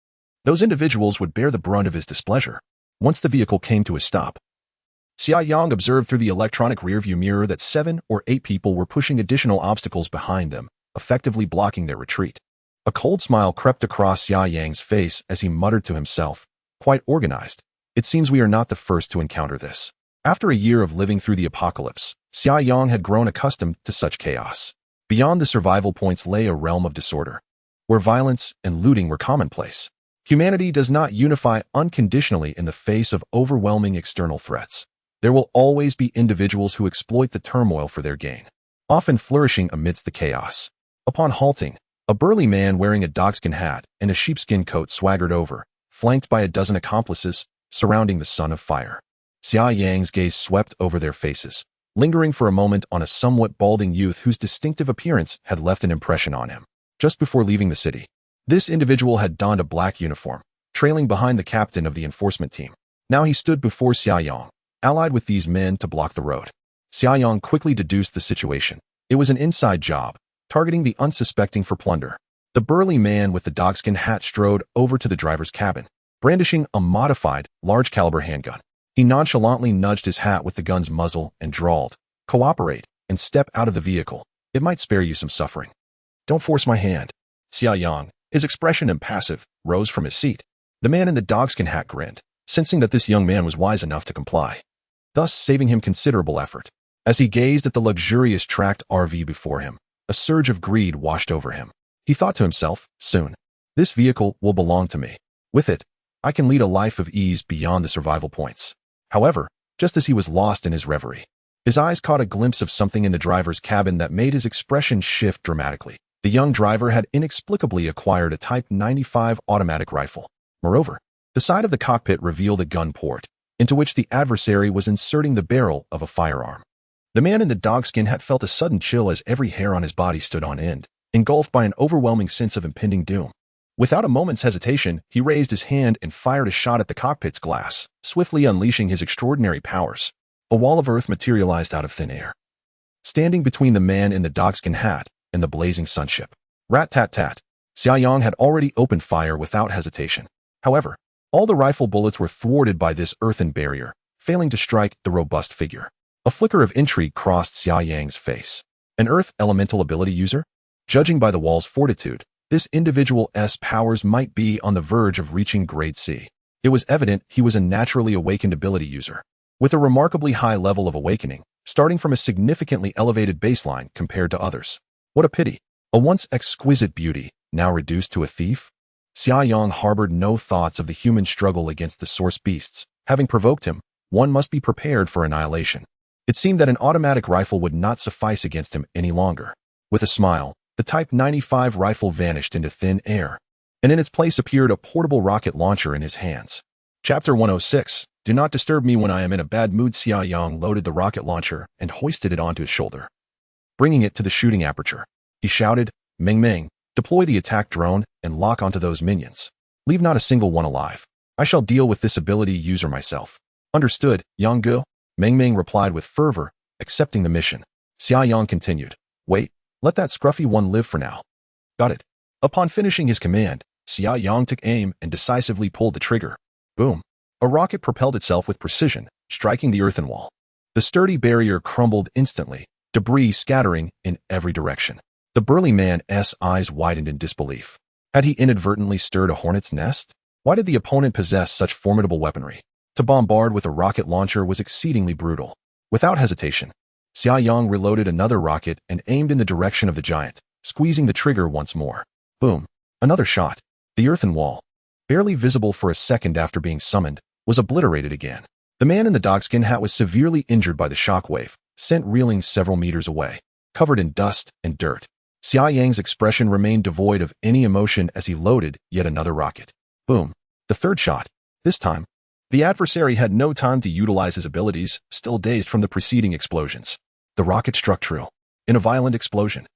S1: Those individuals would bear the brunt of his displeasure. Once the vehicle came to a stop, Xia Yang observed through the electronic rearview mirror that 7 or 8 people were pushing additional obstacles behind them, effectively blocking their retreat. A cold smile crept across Xia Yang's face as he muttered to himself, "Quite organized. It seems we are not the first to encounter this." After a year of living through the apocalypse, Xia Yang had grown accustomed to such chaos. Beyond the survival points lay a realm of disorder, where violence and looting were commonplace. Humanity does not unify unconditionally in the face of overwhelming external threats. There will always be individuals who exploit the turmoil for their gain, often flourishing amidst the chaos. Upon halting, a burly man wearing a dogskin hat and a sheepskin coat swaggered over, flanked by a dozen accomplices surrounding the Son of Fire. Xia Yang's gaze swept over their faces, lingering for a moment on a somewhat balding youth whose distinctive appearance had left an impression on him. Just before leaving the city, this individual had donned a black uniform, trailing behind the captain of the enforcement team. Now he stood before Xia Yang, allied with these men to block the road. Xia Yang quickly deduced the situation. It was an inside job, targeting the unsuspecting for plunder. The burly man with the dogskin hat strode over to the driver's cabin, brandishing a modified, large-caliber handgun. He nonchalantly nudged his hat with the gun's muzzle and drawled, "Cooperate, and step out of the vehicle. It might spare you some suffering." "Don't force my hand." Xia Yang, his expression impassive, rose from his seat. The man in the dogskin hat grinned, sensing that this young man was wise enough to comply, thus saving him considerable effort. As he gazed at the luxurious tracked RV before him, a surge of greed washed over him. He thought to himself, "Soon, this vehicle will belong to me. With it, I can lead a life of ease beyond the survival points." However, just as he was lost in his reverie, his eyes caught a glimpse of something in the driver's cabin that made his expression shift dramatically. The young driver had inexplicably acquired a Type 95 automatic rifle. Moreover, the side of the cockpit revealed a gun port, into which the adversary was inserting the barrel of a firearm. The man in the dogskin hat felt a sudden chill as every hair on his body stood on end, engulfed by an overwhelming sense of impending doom. Without a moment's hesitation, he raised his hand and fired a shot at the cockpit's glass, swiftly unleashing his extraordinary powers. A wall of earth materialized out of thin air, standing between the man in the dogskin hat and the blazing sunship. Rat-tat-tat. Xia Yang had already opened fire without hesitation. However, all the rifle bullets were thwarted by this earthen barrier, failing to strike the robust figure. A flicker of intrigue crossed Xia Yang's face. An earth elemental ability user? Judging by the wall's fortitude, this individual's powers might be on the verge of reaching grade C. It was evident he was a naturally awakened ability user, with a remarkably high level of awakening, starting from a significantly elevated baseline compared to others. What a pity. A once exquisite beauty, now reduced to a thief? Xia Yang harbored no thoughts of the human struggle against the source beasts. Having provoked him, one must be prepared for annihilation. It seemed that an automatic rifle would not suffice against him any longer. With a smile, the Type 95 rifle vanished into thin air, and in its place appeared a portable rocket launcher in his hands. Chapter 106. Do not disturb me when I am in a bad mood. Xia Yang loaded the rocket launcher and hoisted it onto his shoulder, bringing it to the shooting aperture. He shouted, "Meng Meng, deploy the attack drone and lock onto those minions. Leave not a single one alive. I shall deal with this ability user myself." "Understood, Yang Gu," Meng Meng replied with fervor, accepting the mission. Xia Yang continued, "Wait, let that scruffy one live for now." "Got it." Upon finishing his command, Xia Yang took aim and decisively pulled the trigger. Boom. A rocket propelled itself with precision, striking the earthen wall. The sturdy barrier crumbled instantly, debris scattering in every direction. The burly man's eyes widened in disbelief. Had he inadvertently stirred a hornet's nest? Why did the opponent possess such formidable weaponry? To bombard with a rocket launcher was exceedingly brutal. Without hesitation, Xia Yang reloaded another rocket and aimed in the direction of the giant, squeezing the trigger once more. Boom. Another shot. The earthen wall, barely visible for a second after being summoned, was obliterated again. The man in the dogskin hat was severely injured by the shockwave, sent reeling several meters away, covered in dust and dirt. Xia Yang's expression remained devoid of any emotion as he loaded yet another rocket. Boom. The third shot. This time, the adversary had no time to utilize his abilities, still dazed from the preceding explosions. The rocket struck true, in a violent explosion.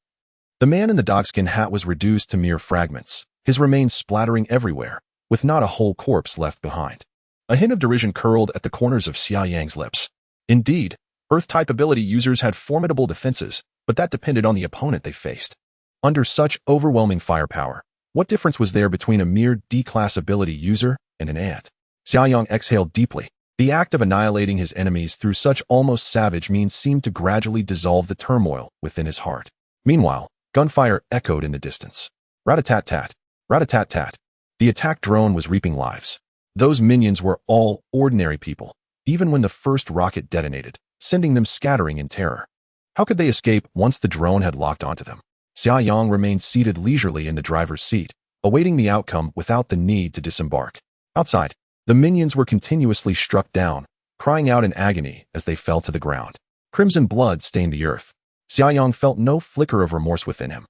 S1: The man in the dogskin hat was reduced to mere fragments, his remains splattering everywhere, with not a whole corpse left behind. A hint of derision curled at the corners of Xia Yang's lips. Indeed, Earth-type ability users had formidable defenses, but that depended on the opponent they faced. Under such overwhelming firepower, What difference was there between a mere D-class ability user and an ant? Xia Yang exhaled deeply. The act of annihilating his enemies through such almost savage means seemed to gradually dissolve the turmoil within his heart. Meanwhile, gunfire echoed in the distance. Rat-a-tat-tat, rat-a-tat-tat. The attack drone was reaping lives. Those minions were all ordinary people, even when the first rocket detonated, sending them scattering in terror. How could they escape once the drone had locked onto them? Xia Yang remained seated leisurely in the driver's seat, awaiting the outcome without the need to disembark. Outside, the minions were continuously struck down, crying out in agony as they fell to the ground. Crimson blood stained the earth. Xia Yang felt no flicker of remorse within him.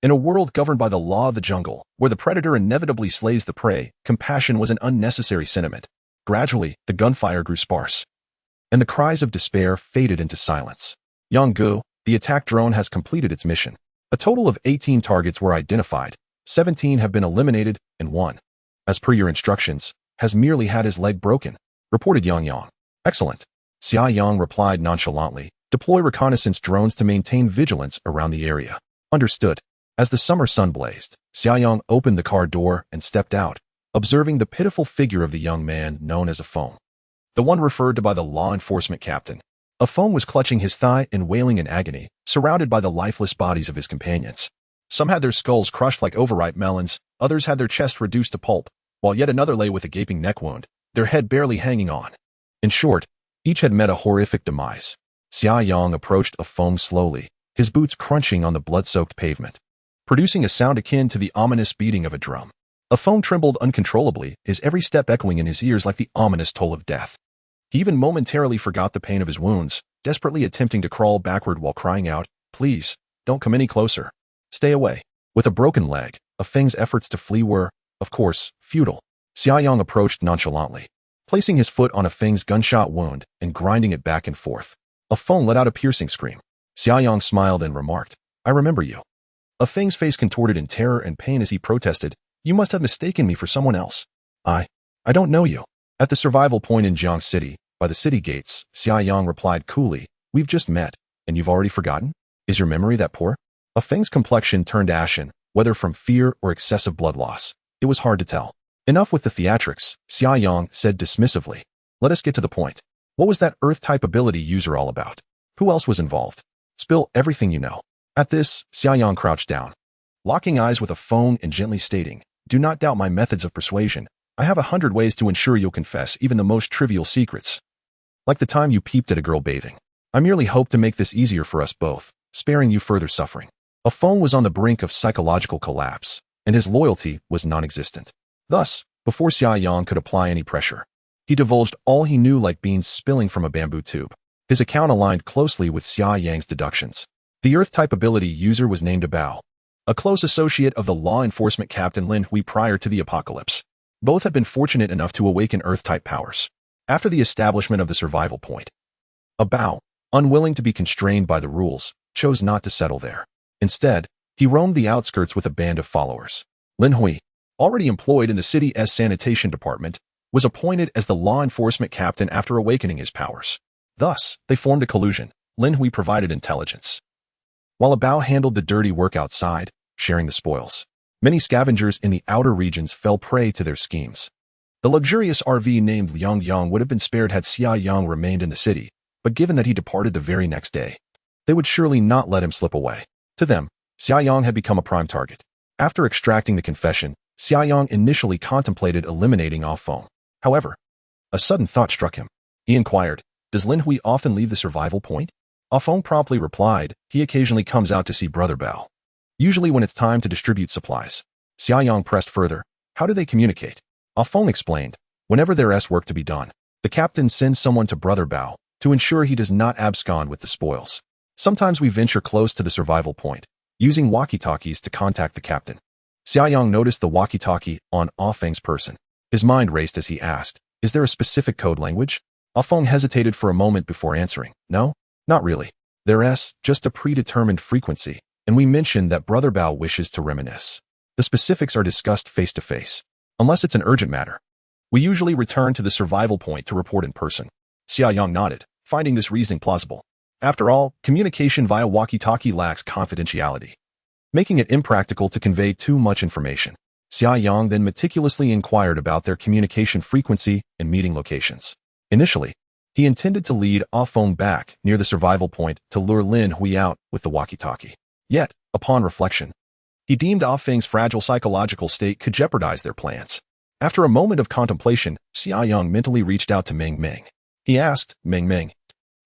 S1: In a world governed by the law of the jungle, where the predator inevitably slays the prey, compassion was an unnecessary sentiment. Gradually, the gunfire grew sparse, and the cries of despair faded into silence. Yang Gu, the attack drone has completed its mission. A total of 18 targets were identified, 17 have been eliminated, and one, as per your instructions, has merely had his leg broken, reported Yang. Excellent. Xia Yang replied nonchalantly, deploy reconnaissance drones to maintain vigilance around the area. Understood. As the summer sun blazed, Xia Yang opened the car door and stepped out, observing the pitiful figure of the young man known as Afong, the one referred to by the law enforcement captain. Afong was clutching his thigh and wailing in agony, surrounded by the lifeless bodies of his companions. Some had their skulls crushed like overripe melons, others had their chests reduced to pulp, while yet another lay with a gaping neck wound, their head barely hanging on. In short, each had met a horrific demise. Xia Yang approached Afong slowly, his boots crunching on the blood-soaked pavement, producing a sound akin to the ominous beating of a drum. Afong trembled uncontrollably, his every step echoing in his ears like the ominous toll of death. He even momentarily forgot the pain of his wounds, desperately attempting to crawl backward while crying out, "Please, don't come any closer. Stay away." With a broken leg, Afeng's efforts to flee were, of course, futile. Xia Yang approached nonchalantly, placing his foot on Afeng's gunshot wound and grinding it back and forth. Afeng let out a piercing scream. Xia Yang smiled and remarked, "I remember you." Afeng's face contorted in terror and pain as he protested, "You must have mistaken me for someone else. I don't know you." At the survival point in Jiang City, by the city gates, Xia Yang replied coolly, "We've just met, and you've already forgotten? Is your memory that poor?" Afeng's complexion turned ashen, whether from fear or excessive blood loss. It was hard to tell. "Enough with the theatrics," Xia Yang said dismissively. "Let us get to the point. What was that Earth-type ability user all about? Who else was involved? Spill everything you know." At this, Xia Yang crouched down, locking eyes with Afeng and gently stating, "Do not doubt my methods of persuasion. I have 100 ways to ensure you'll confess even the most trivial secrets. Like the time you peeped at a girl bathing. I merely hope to make this easier for us both, sparing you further suffering." Afeng was on the brink of psychological collapse, and his loyalty was non-existent. Thus, before Xia Yang could apply any pressure, he divulged all he knew like beans spilling from a bamboo tube. His account aligned closely with Xia Yang's deductions. The Earth-type ability user was named Bao, a close associate of the law enforcement captain Lin Hui prior to the apocalypse. Both had been fortunate enough to awaken Earth-type powers after the establishment of the survival point. Bao, unwilling to be constrained by the rules, chose not to settle there. Instead, he roamed the outskirts with a band of followers. Lin Hui, already employed in the city's sanitation department, was appointed as the law enforcement captain after awakening his powers. Thus, they formed a collusion. Lin Hui provided intelligence, while Bao handled the dirty work outside, sharing the spoils. Many scavengers in the outer regions fell prey to their schemes. The luxurious RV named Liang Yang would have been spared had Xia Yang remained in the city, but given that he departed the very next day, they would surely not let him slip away. To them, Xia Yang had become a prime target. After extracting the confession, Xia Yang initially contemplated eliminating Afeng. However, a sudden thought struck him. He inquired, "Does Lin Hui often leave the survival point?" Afeng promptly replied, "He occasionally comes out to see Brother Bao, usually when it's time to distribute supplies." Xia Yang pressed further, "How do they communicate?" Afeng explained, "Whenever there is work to be done, the captain sends someone to Brother Bao to ensure he does not abscond with the spoils. Sometimes we venture close to the survival point, using walkie-talkies to contact the captain." Xia Yang noticed the walkie-talkie on Afeng's person. His mind raced as he asked, "Is there a specific code language?" Afeng hesitated for a moment before answering, "No, not really. There's just a predetermined frequency, and we mentioned that Brother Bao wishes to reminisce. The specifics are discussed face-to-face. Unless it's an urgent matter, we usually return to the survival point to report in person." Xia Yang nodded, finding this reasoning plausible. After all, communication via walkie-talkie lacks confidentiality, making it impractical to convey too much information. Xia Yang then meticulously inquired about their communication frequency and meeting locations. Initially, he intended to lead Ah Feng back near the survival point to lure Lin Hui out with the walkie-talkie. Yet, upon reflection, he deemed Ah Feng's fragile psychological state could jeopardize their plans. After a moment of contemplation, Xia Yang mentally reached out to Meng Meng. He asked, Meng Meng,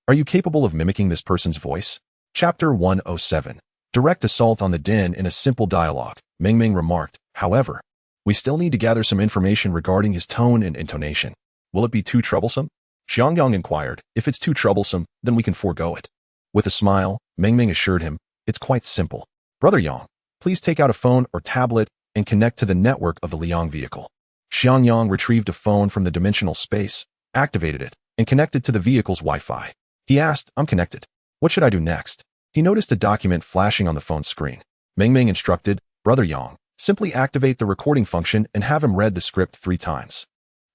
S1: are you capable of mimicking this person's voice? Chapter 107. Direct assault on the den in a simple dialogue. Meng Meng remarked, however, we still need to gather some information regarding his tone and intonation. Will it be too troublesome? Xiang Yang inquired. If it's too troublesome, then we can forego it. With a smile, Meng Meng assured him, it's quite simple. Brother Yang, please take out a phone or tablet and connect to the network of the Liang vehicle. Xiang Yang retrieved a phone from the dimensional space, activated it, and connected to the vehicle's Wi-Fi. He asked, I'm connected. What should I do next? He noticed a document flashing on the phone's screen. Meng Meng instructed, Brother Yang, simply activate the recording function and have him read the script 3 times.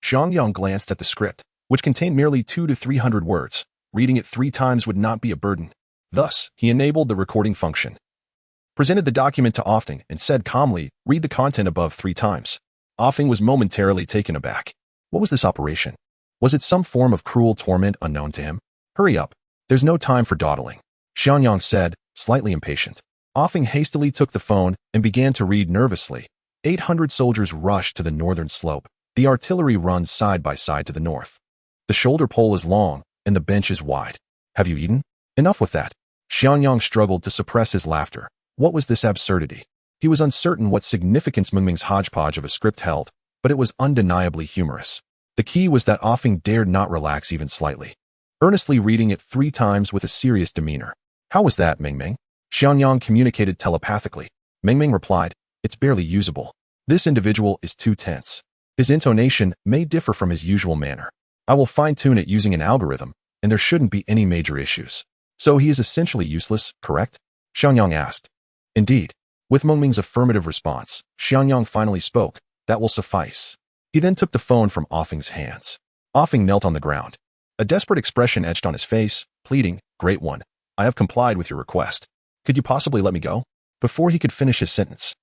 S1: Xiang Yang glanced at the script, which contained merely 200 to 300 words. Reading it 3 times would not be a burden. Thus, he enabled the recording function, presented the document to Ah Feng, and said calmly, read the content above 3 times. Ah Feng was momentarily taken aback. What was this operation? Was it some form of cruel torment unknown to him? Hurry up. There's no time for dawdling. Xiang Yang said, slightly impatient. Ah Feng hastily took the phone and began to read nervously. 800 soldiers rushed to the northern slope. The artillery runs side by side to the north. The shoulder pole is long, and the bench is wide. Have you eaten? Enough with that. Xiang Yang struggled to suppress his laughter. What was this absurdity? He was uncertain what significance Meng Meng's hodgepodge of a script held, but it was undeniably humorous. The key was that Ah Feng dared not relax even slightly, earnestly reading it 3 times with a serious demeanor. How was that, Meng Meng? Xiang Yang communicated telepathically. Meng Meng replied, it's barely usable. This individual is too tense. His intonation may differ from his usual manner. I will fine-tune it using an algorithm, and there shouldn't be any major issues. So he is essentially useless, correct? Xiang Yang asked. Indeed. With Meng Meng's affirmative response, Xiang Yang finally spoke. That will suffice. He then took the phone from Ah Feng's hands. Ah Feng knelt on the ground. A desperate expression etched on his face, pleading, Great One, I have complied with your request. Could you possibly let me go? Before he could finish his sentence,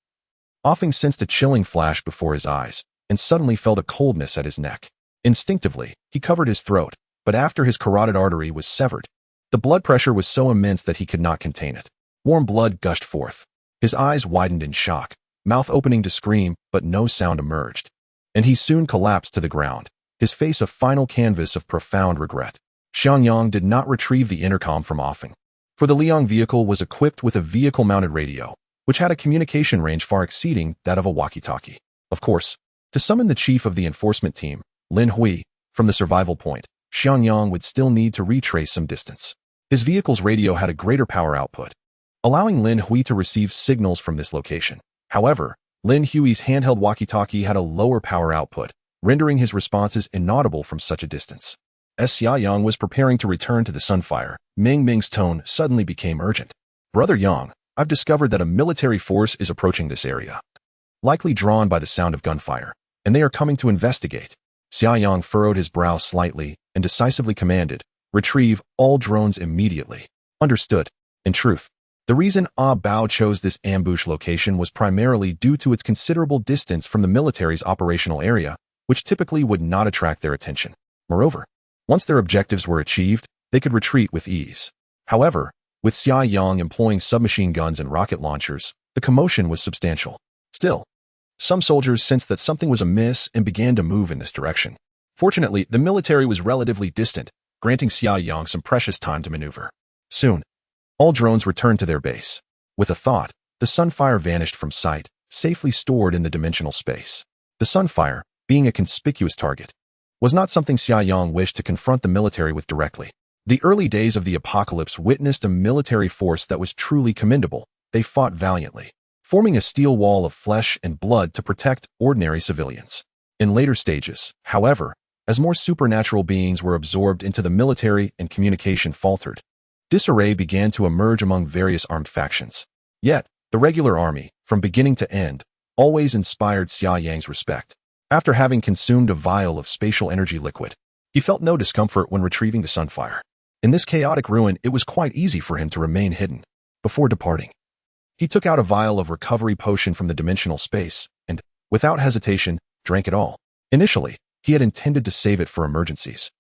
S1: Ah Feng sensed a chilling flash before his eyes, and suddenly felt a coldness at his neck. Instinctively, he covered his throat, but after his carotid artery was severed, the blood pressure was so immense that he could not contain it. Warm blood gushed forth. His eyes widened in shock, mouth opening to scream, but no sound emerged. And he soon collapsed to the ground, his face a final canvas of profound regret. Xiang Yang did not retrieve the intercom from Ah Feng, for the Liang vehicle was equipped with a vehicle-mounted radio, which had a communication range far exceeding that of a walkie-talkie. Of course, to summon the chief of the enforcement team, Lin Hui, from the survival point, Xiang Yang would still need to retrace some distance. His vehicle's radio had a greater power output, allowing Lin Hui to receive signals from this location. However, Lin Hui's handheld walkie-talkie had a lower power output, rendering his responses inaudible from such a distance. As Xia Yang was preparing to return to the Sunfire, Meng Meng's tone suddenly became urgent. Brother Yang, I've discovered that a military force is approaching this area, likely drawn by the sound of gunfire, and they are coming to investigate. Xia Yang furrowed his brow slightly and decisively commanded, retrieve all drones immediately. Understood. In truth, the reason Ah Bao chose this ambush location was primarily due to its considerable distance from the military's operational area, which typically would not attract their attention. Moreover, once their objectives were achieved, they could retreat with ease. However, with Xia Yang employing submachine guns and rocket launchers, the commotion was substantial. Still, some soldiers sensed that something was amiss and began to move in this direction. Fortunately, the military was relatively distant, granting Xia Yang some precious time to maneuver. Soon, all drones returned to their base. With a thought, the Sunfire vanished from sight, safely stored in the dimensional space. The Sunfire, being a conspicuous target, was not something Xia Yang wished to confront the military with directly. The early days of the apocalypse witnessed a military force that was truly commendable. They fought valiantly, forming a steel wall of flesh and blood to protect ordinary civilians. In later stages, however, as more supernatural beings were absorbed into the military and communication faltered, disarray began to emerge among various armed factions. Yet, the regular army, from beginning to end, always inspired Xia Yang's respect. After having consumed a vial of spatial energy liquid, he felt no discomfort when retrieving the Sunfire. In this chaotic ruin, it was quite easy for him to remain hidden. Before departing, he took out a vial of recovery potion from the dimensional space and, without hesitation, drank it all. Initially, he had intended to save it for emergencies.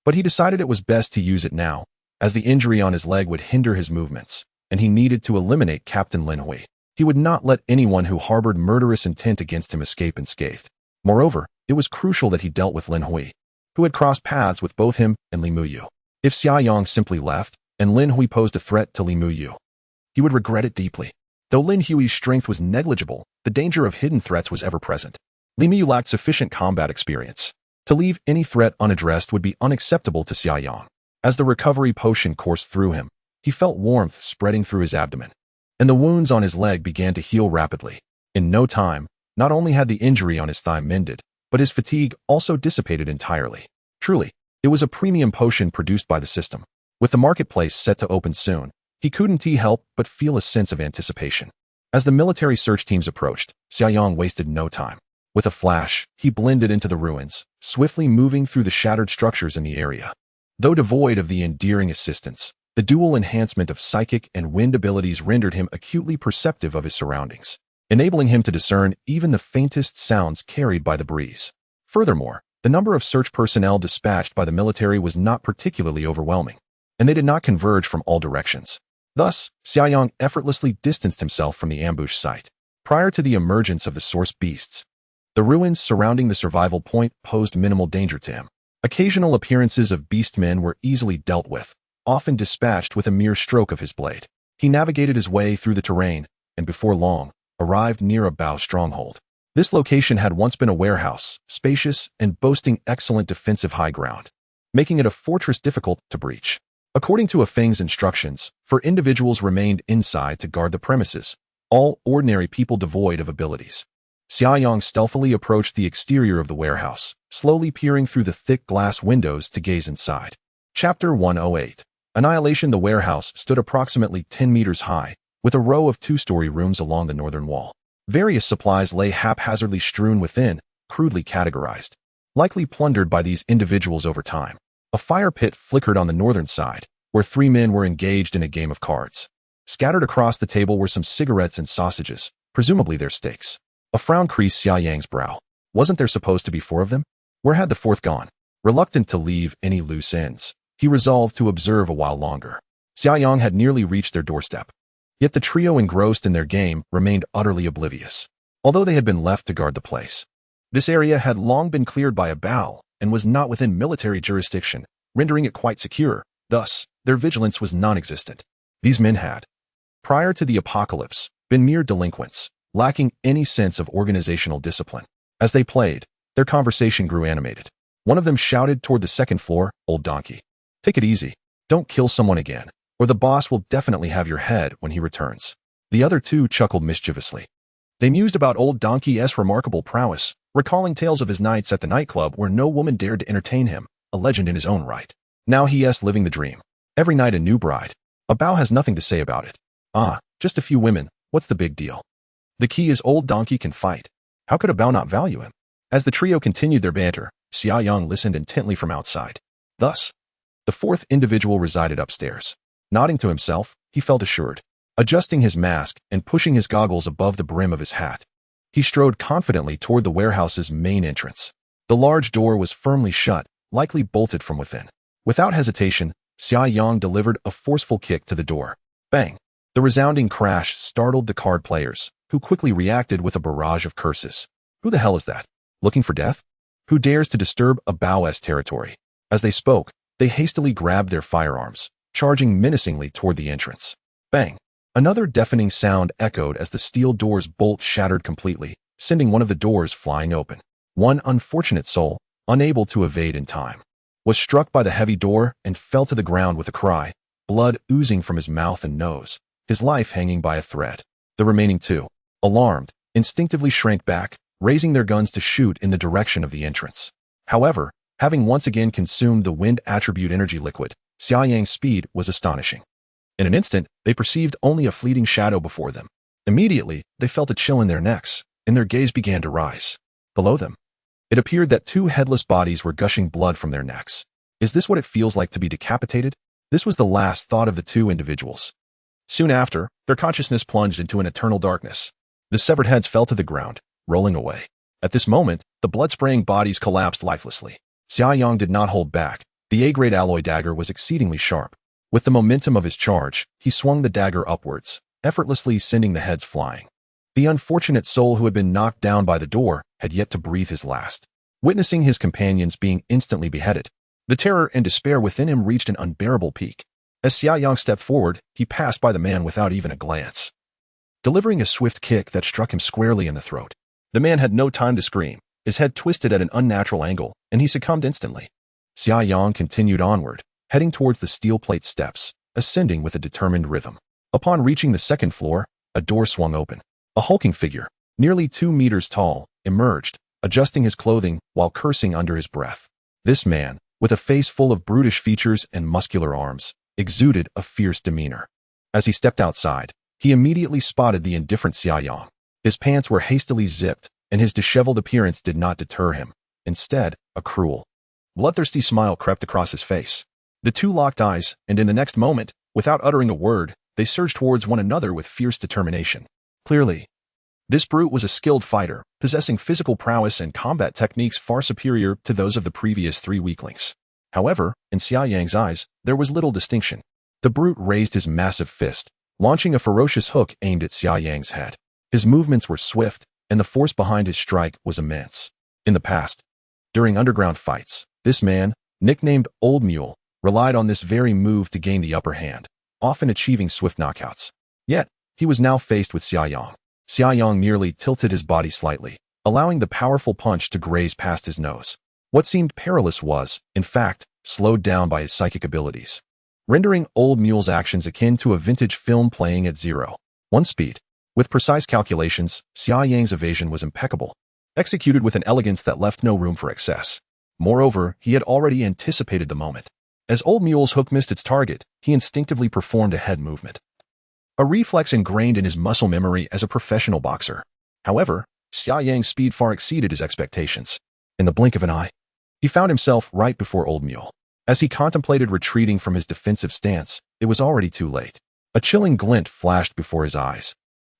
S1: But he decided it was best to use it now, as the injury on his leg would hinder his movements, and he needed to eliminate Captain Lin Hui. He would not let anyone who harbored murderous intent against him escape unscathed. Moreover, it was crucial that he dealt with Lin Hui, who had crossed paths with both him and Li Muyu. If Xia Yang simply left, and Lin Hui posed a threat to Li Muyu, he would regret it deeply. Though Lin Hui's strength was negligible, the danger of hidden threats was ever present. Li Muyu lacked sufficient combat experience. To leave any threat unaddressed would be unacceptable to Xia Yang. As the recovery potion coursed through him, he felt warmth spreading through his abdomen, and the wounds on his leg began to heal rapidly. In no time, not only had the injury on his thigh mended, but his fatigue also dissipated entirely. Truly, it was a premium potion produced by the system. With the marketplace set to open soon, he couldn't help but feel a sense of anticipation. As the military search teams approached, Xia Yang wasted no time. With a flash, he blended into the ruins, swiftly moving through the shattered structures in the area. Though devoid of the endearing assistance, the dual enhancement of psychic and wind abilities rendered him acutely perceptive of his surroundings, enabling him to discern even the faintest sounds carried by the breeze. Furthermore, the number of search personnel dispatched by the military was not particularly overwhelming, and they did not converge from all directions. Thus, Xia Yang effortlessly distanced himself from the ambush site. Prior to the emergence of the source beasts, the ruins surrounding the survival point posed minimal danger to him. Occasional appearances of beastmen were easily dealt with, often dispatched with a mere stroke of his blade. He navigated his way through the terrain, and before long, arrived near a Bao stronghold. This location had once been a warehouse, spacious and boasting excellent defensive high ground, making it a fortress difficult to breach. According to Feng's instructions, individuals remained inside to guard the premises, all ordinary people devoid of abilities. Xia Yang stealthily approached the exterior of the warehouse, slowly peering through the thick glass windows to gaze inside. Chapter 108. Annihilation. The warehouse stood approximately 10 meters high, with a row of two-story rooms along the northern wall. Various supplies lay haphazardly strewn within, crudely categorized, likely plundered by these individuals over time. A fire pit flickered on the northern side, where three men were engaged in a game of cards. Scattered across the table were some cigarettes and sausages, presumably their steaks. A frown creased Xia Yang's brow. Wasn't there supposed to be four of them? Where had the fourth gone? Reluctant to leave any loose ends, he resolved to observe a while longer. Xia Yang had nearly reached their doorstep. Yet the trio, engrossed in their game, remained utterly oblivious, although they had been left to guard the place. This area had long been cleared by a Bao, and was not within military jurisdiction, rendering it quite secure. Thus, their vigilance was non-existent. These men had, prior to the apocalypse, been mere delinquents, lacking any sense of organizational discipline. As they played, their conversation grew animated. One of them shouted toward the second floor, "Old donkey. Take it easy. Don't kill someone again, or the boss will definitely have your head when he returns." The other two chuckled mischievously. They mused about Old Donkey's remarkable prowess, recalling tales of his nights at the nightclub where no woman dared to entertain him, a legend in his own right. Now he's living the dream. Every night a new bride. A Bao has nothing to say about it. Ah, just a few women, what's the big deal? The key is Old Donkey can fight. How could a Bao not value him? As the trio continued their banter, Xia Yang listened intently from outside. Thus, the fourth individual resided upstairs. Nodding to himself, he felt assured. Adjusting his mask and pushing his goggles above the brim of his hat, he strode confidently toward the warehouse's main entrance. The large door was firmly shut, likely bolted from within. Without hesitation, Xia Yang delivered a forceful kick to the door. Bang! The resounding crash startled the card players, who quickly reacted with a barrage of curses. Who the hell is that? Looking for death? Who dares to disturb a Bao's territory? As they spoke, they hastily grabbed their firearms, charging menacingly toward the entrance. Bang! Another deafening sound echoed as the steel door's bolt shattered completely, sending one of the doors flying open. One unfortunate soul, unable to evade in time, was struck by the heavy door and fell to the ground with a cry, blood oozing from his mouth and nose, his life hanging by a thread. The remaining two, alarmed, instinctively shrank back, raising their guns to shoot in the direction of the entrance. However, having once again consumed the wind attribute energy liquid, Xia Yang's speed was astonishing. In an instant, they perceived only a fleeting shadow before them. Immediately, they felt a chill in their necks, and their gaze began to rise. Below them, it appeared that two headless bodies were gushing blood from their necks. Is this what it feels like to be decapitated? This was the last thought of the two individuals. Soon after, their consciousness plunged into an eternal darkness. The severed heads fell to the ground, rolling away. At this moment, the blood-spraying bodies collapsed lifelessly. Xia Yang did not hold back. The A-grade alloy dagger was exceedingly sharp. With the momentum of his charge, he swung the dagger upwards, effortlessly sending the heads flying. The unfortunate soul who had been knocked down by the door had yet to breathe his last. Witnessing his companions being instantly beheaded, the terror and despair within him reached an unbearable peak. As Xia Yang stepped forward, he passed by the man without even a glance, delivering a swift kick that struck him squarely in the throat. The man had no time to scream. His head twisted at an unnatural angle, and he succumbed instantly. Xia Yang continued onward, heading towards the steel plate steps, ascending with a determined rhythm. Upon reaching the second floor, a door swung open. A hulking figure, nearly 2 meters tall, emerged, adjusting his clothing while cursing under his breath. This man, with a face full of brutish features and muscular arms, exuded a fierce demeanor. As he stepped outside, he immediately spotted the indifferent Xia Yang. His pants were hastily zipped, and his disheveled appearance did not deter him. Instead, a cruel, bloodthirsty smile crept across his face. The two locked eyes, and in the next moment, without uttering a word, they surged towards one another with fierce determination. Clearly, this brute was a skilled fighter, possessing physical prowess and combat techniques far superior to those of the previous 3 weaklings. However, in Xia Yang's eyes, there was little distinction. The brute raised his massive fist, launching a ferocious hook aimed at Xia Yang's head. His movements were swift, and the force behind his strike was immense. In the past, during underground fights, this man, nicknamed Old Mule, relied on this very move to gain the upper hand, often achieving swift knockouts. Yet, he was now faced with Xia Yang. Xia Yang merely tilted his body slightly, allowing the powerful punch to graze past his nose. What seemed perilous was, in fact, slowed down by his psychic abilities, rendering Old Mule's actions akin to a vintage film playing at 0:1 speed. With precise calculations, Xia Yang's evasion was impeccable, executed with an elegance that left no room for excess. Moreover, he had already anticipated the moment. As Old Mule's hook missed its target, he instinctively performed a head movement, a reflex ingrained in his muscle memory as a professional boxer. However, Xia Yang's speed far exceeded his expectations. In the blink of an eye, he found himself right before Old Mule. As he contemplated retreating from his defensive stance, it was already too late. A chilling glint flashed before his eyes,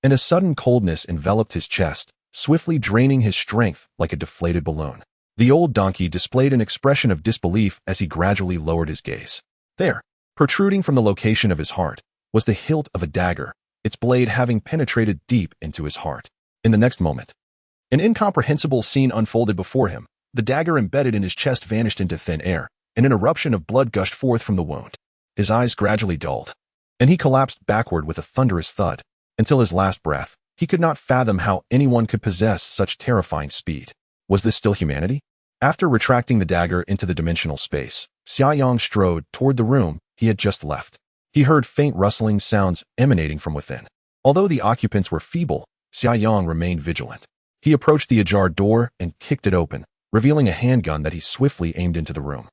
S1: and a sudden coldness enveloped his chest, swiftly draining his strength like a deflated balloon. The old donkey displayed an expression of disbelief as he gradually lowered his gaze. There, protruding from the location of his heart, was the hilt of a dagger, its blade having penetrated deep into his heart. In the next moment, an incomprehensible scene unfolded before him. The dagger embedded in his chest vanished into thin air, and an eruption of blood gushed forth from the wound. His eyes gradually dulled, and he collapsed backward with a thunderous thud. Until his last breath, he could not fathom how anyone could possess such terrifying speed. Was this still humanity? After retracting the dagger into the dimensional space, Xia Yang strode toward the room he had just left. He heard faint rustling sounds emanating from within. Although the occupants were feeble, Xia Yang remained vigilant. He approached the ajar door and kicked it open, revealing a handgun that he swiftly aimed into the room.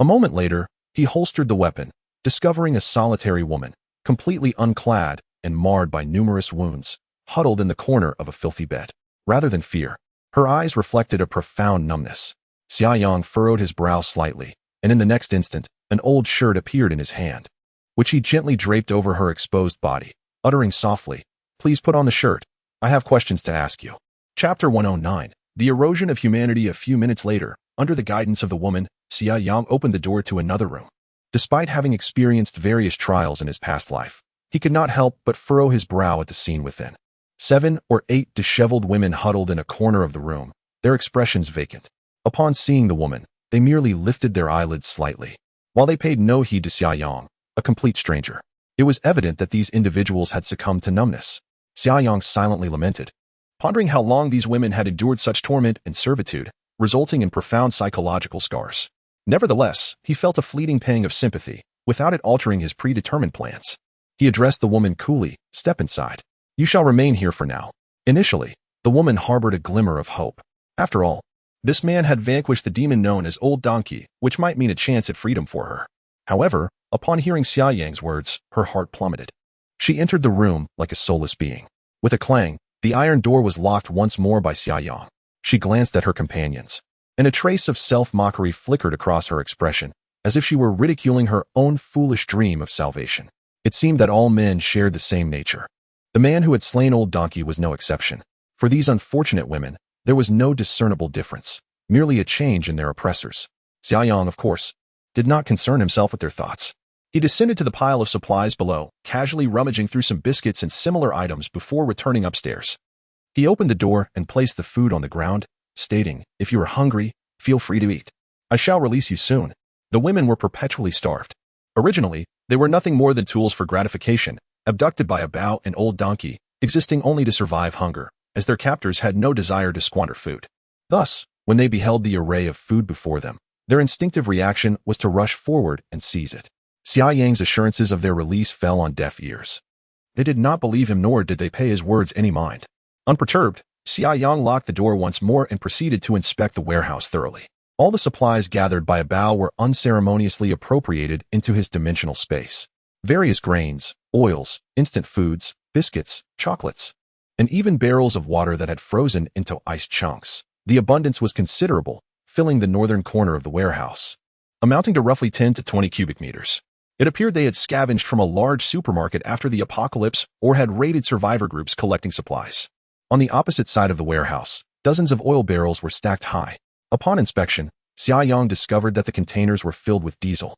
S1: A moment later, he holstered the weapon, discovering a solitary woman, completely unclad and marred by numerous wounds, huddled in the corner of a filthy bed. Rather than fear, her eyes reflected a profound numbness. Xia Yang furrowed his brow slightly, and in the next instant, an old shirt appeared in his hand, which he gently draped over her exposed body, uttering softly, "Please put on the shirt. I have questions to ask you." Chapter 109. The erosion of humanity. A few minutes later, under the guidance of the woman, Xia Yang opened the door to another room. Despite having experienced various trials in his past life, he could not help but furrow his brow at the scene within. 7 or 8 disheveled women huddled in a corner of the room, their expressions vacant. Upon seeing the woman, they merely lifted their eyelids slightly, while they paid no heed to Xia Yang, a complete stranger. It was evident that these individuals had succumbed to numbness. Xia Yang silently lamented, pondering how long these women had endured such torment and servitude, resulting in profound psychological scars. Nevertheless, he felt a fleeting pang of sympathy, without it altering his predetermined plans. He addressed the woman coolly, "Step inside. You shall remain here for now." Initially, the woman harbored a glimmer of hope. After all, this man had vanquished the demon known as Old Donkey, which might mean a chance at freedom for her. However, upon hearing Xia Yang's words, her heart plummeted. She entered the room like a soulless being. With a clang, the iron door was locked once more by Xia Yang. She glanced at her companions, and a trace of self-mockery flickered across her expression, as if she were ridiculing her own foolish dream of salvation. It seemed that all men shared the same nature. The man who had slain Old Donkey was no exception. For these unfortunate women, There was no discernible difference, merely a change in their oppressors. Xia Yang, of course, did not concern himself with their thoughts. He descended to the pile of supplies below, casually rummaging through some biscuits and similar items before returning upstairs. He opened the door and placed the food on the ground, stating, "If you are hungry, feel free to eat. I shall release you soon." The women were perpetually starved. Originally, they were nothing more than tools for gratification, abducted by a bao and old donkey, existing only to survive hunger, as their captors had no desire to squander food. Thus, when they beheld the array of food before them, their instinctive reaction was to rush forward and seize it. Xia Yang's assurances of their release fell on deaf ears. They did not believe him, nor did they pay his words any mind. Unperturbed, Xia Yang locked the door once more and proceeded to inspect the warehouse thoroughly. All the supplies gathered by Bao were unceremoniously appropriated into his dimensional space. Various grains, oils, instant foods, biscuits, chocolates, and even barrels of water that had frozen into ice chunks. The abundance was considerable, filling the northern corner of the warehouse, amounting to roughly 10 to 20 cubic meters. It appeared they had scavenged from a large supermarket after the apocalypse or had raided survivor groups collecting supplies. On the opposite side of the warehouse, dozens of oil barrels were stacked high. Upon inspection, Xia Yang discovered that the containers were filled with diesel,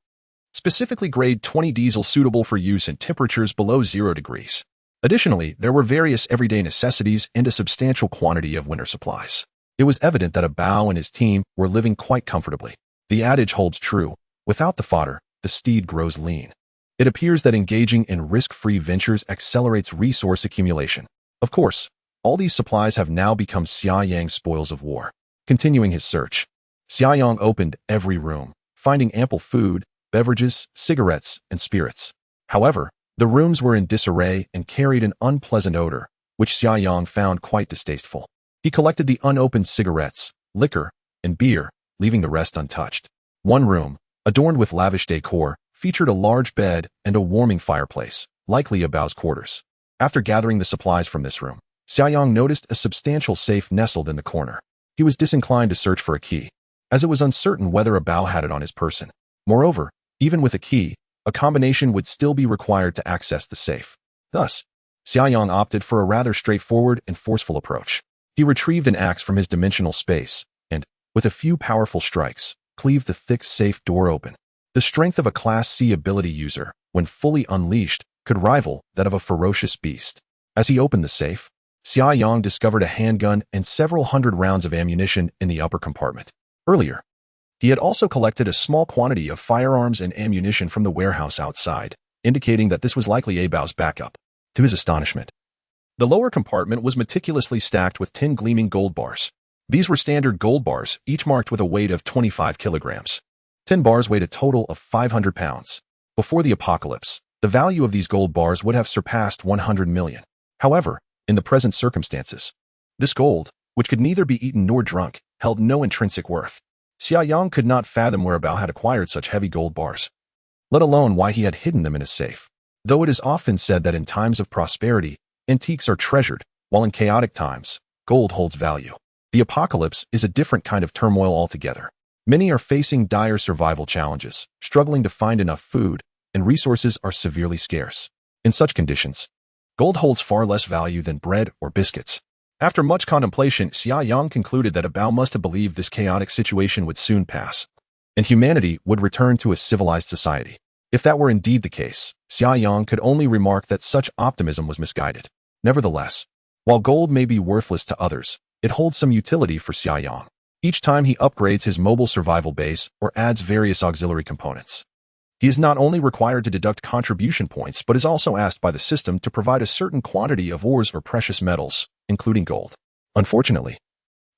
S1: specifically grade 20 diesel suitable for use in temperatures below 0 degrees. Additionally, there were various everyday necessities and a substantial quantity of winter supplies. It was evident that Bao and his team were living quite comfortably. The adage holds true: without the fodder, the steed grows lean. It appears that engaging in risk-free ventures accelerates resource accumulation. Of course, all these supplies have now become Xia Yang's spoils of war. Continuing his search, Xia Yang opened every room, finding ample food, beverages, cigarettes, and spirits. However, the rooms were in disarray and carried an unpleasant odor, which Xia Yang found quite distasteful. He collected the unopened cigarettes, liquor, and beer, leaving the rest untouched. One room, adorned with lavish decor, featured a large bed and a warming fireplace, likely a Bao's quarters. After gathering the supplies from this room, Xia Yang noticed a substantial safe nestled in the corner. He was disinclined to search for a key, as it was uncertain whether a Bao had it on his person. Moreover, even with a key, a combination would still be required to access the safe. Thus, Xia Yang opted for a rather straightforward and forceful approach. He retrieved an axe from his dimensional space and, with a few powerful strikes, cleaved the thick safe door open. The strength of a Class C ability user, when fully unleashed, could rival that of a ferocious beast. As he opened the safe, Xia Yang discovered a handgun and several hundred rounds of ammunition in the upper compartment. Earlier, he had also collected a small quantity of firearms and ammunition from the warehouse outside, indicating that this was likely a Bao's backup. To his astonishment, the lower compartment was meticulously stacked with 10 gleaming gold bars. These were standard gold bars, each marked with a weight of 25 kilograms. 10 bars weighed a total of 500 pounds. Before the apocalypse, the value of these gold bars would have surpassed 100 million. However, in the present circumstances, this gold, which could neither be eaten nor drunk, held no intrinsic worth. Xia Yang could not fathom where Bao had acquired such heavy gold bars, let alone why he had hidden them in his safe. Though it is often said that in times of prosperity, antiques are treasured, while in chaotic times, gold holds value. The apocalypse is a different kind of turmoil altogether. Many are facing dire survival challenges, struggling to find enough food, and resources are severely scarce. In such conditions, gold holds far less value than bread or biscuits. After much contemplation, Xia Yang concluded that Bao must have believed this chaotic situation would soon pass, and humanity would return to a civilized society. If that were indeed the case, Xia Yang could only remark that such optimism was misguided. Nevertheless, while gold may be worthless to others, it holds some utility for Xia Yang. Each time he upgrades his mobile survival base or adds various auxiliary components, he is not only required to deduct contribution points but is also asked by the system to provide a certain quantity of ores or precious metals, including gold. Unfortunately,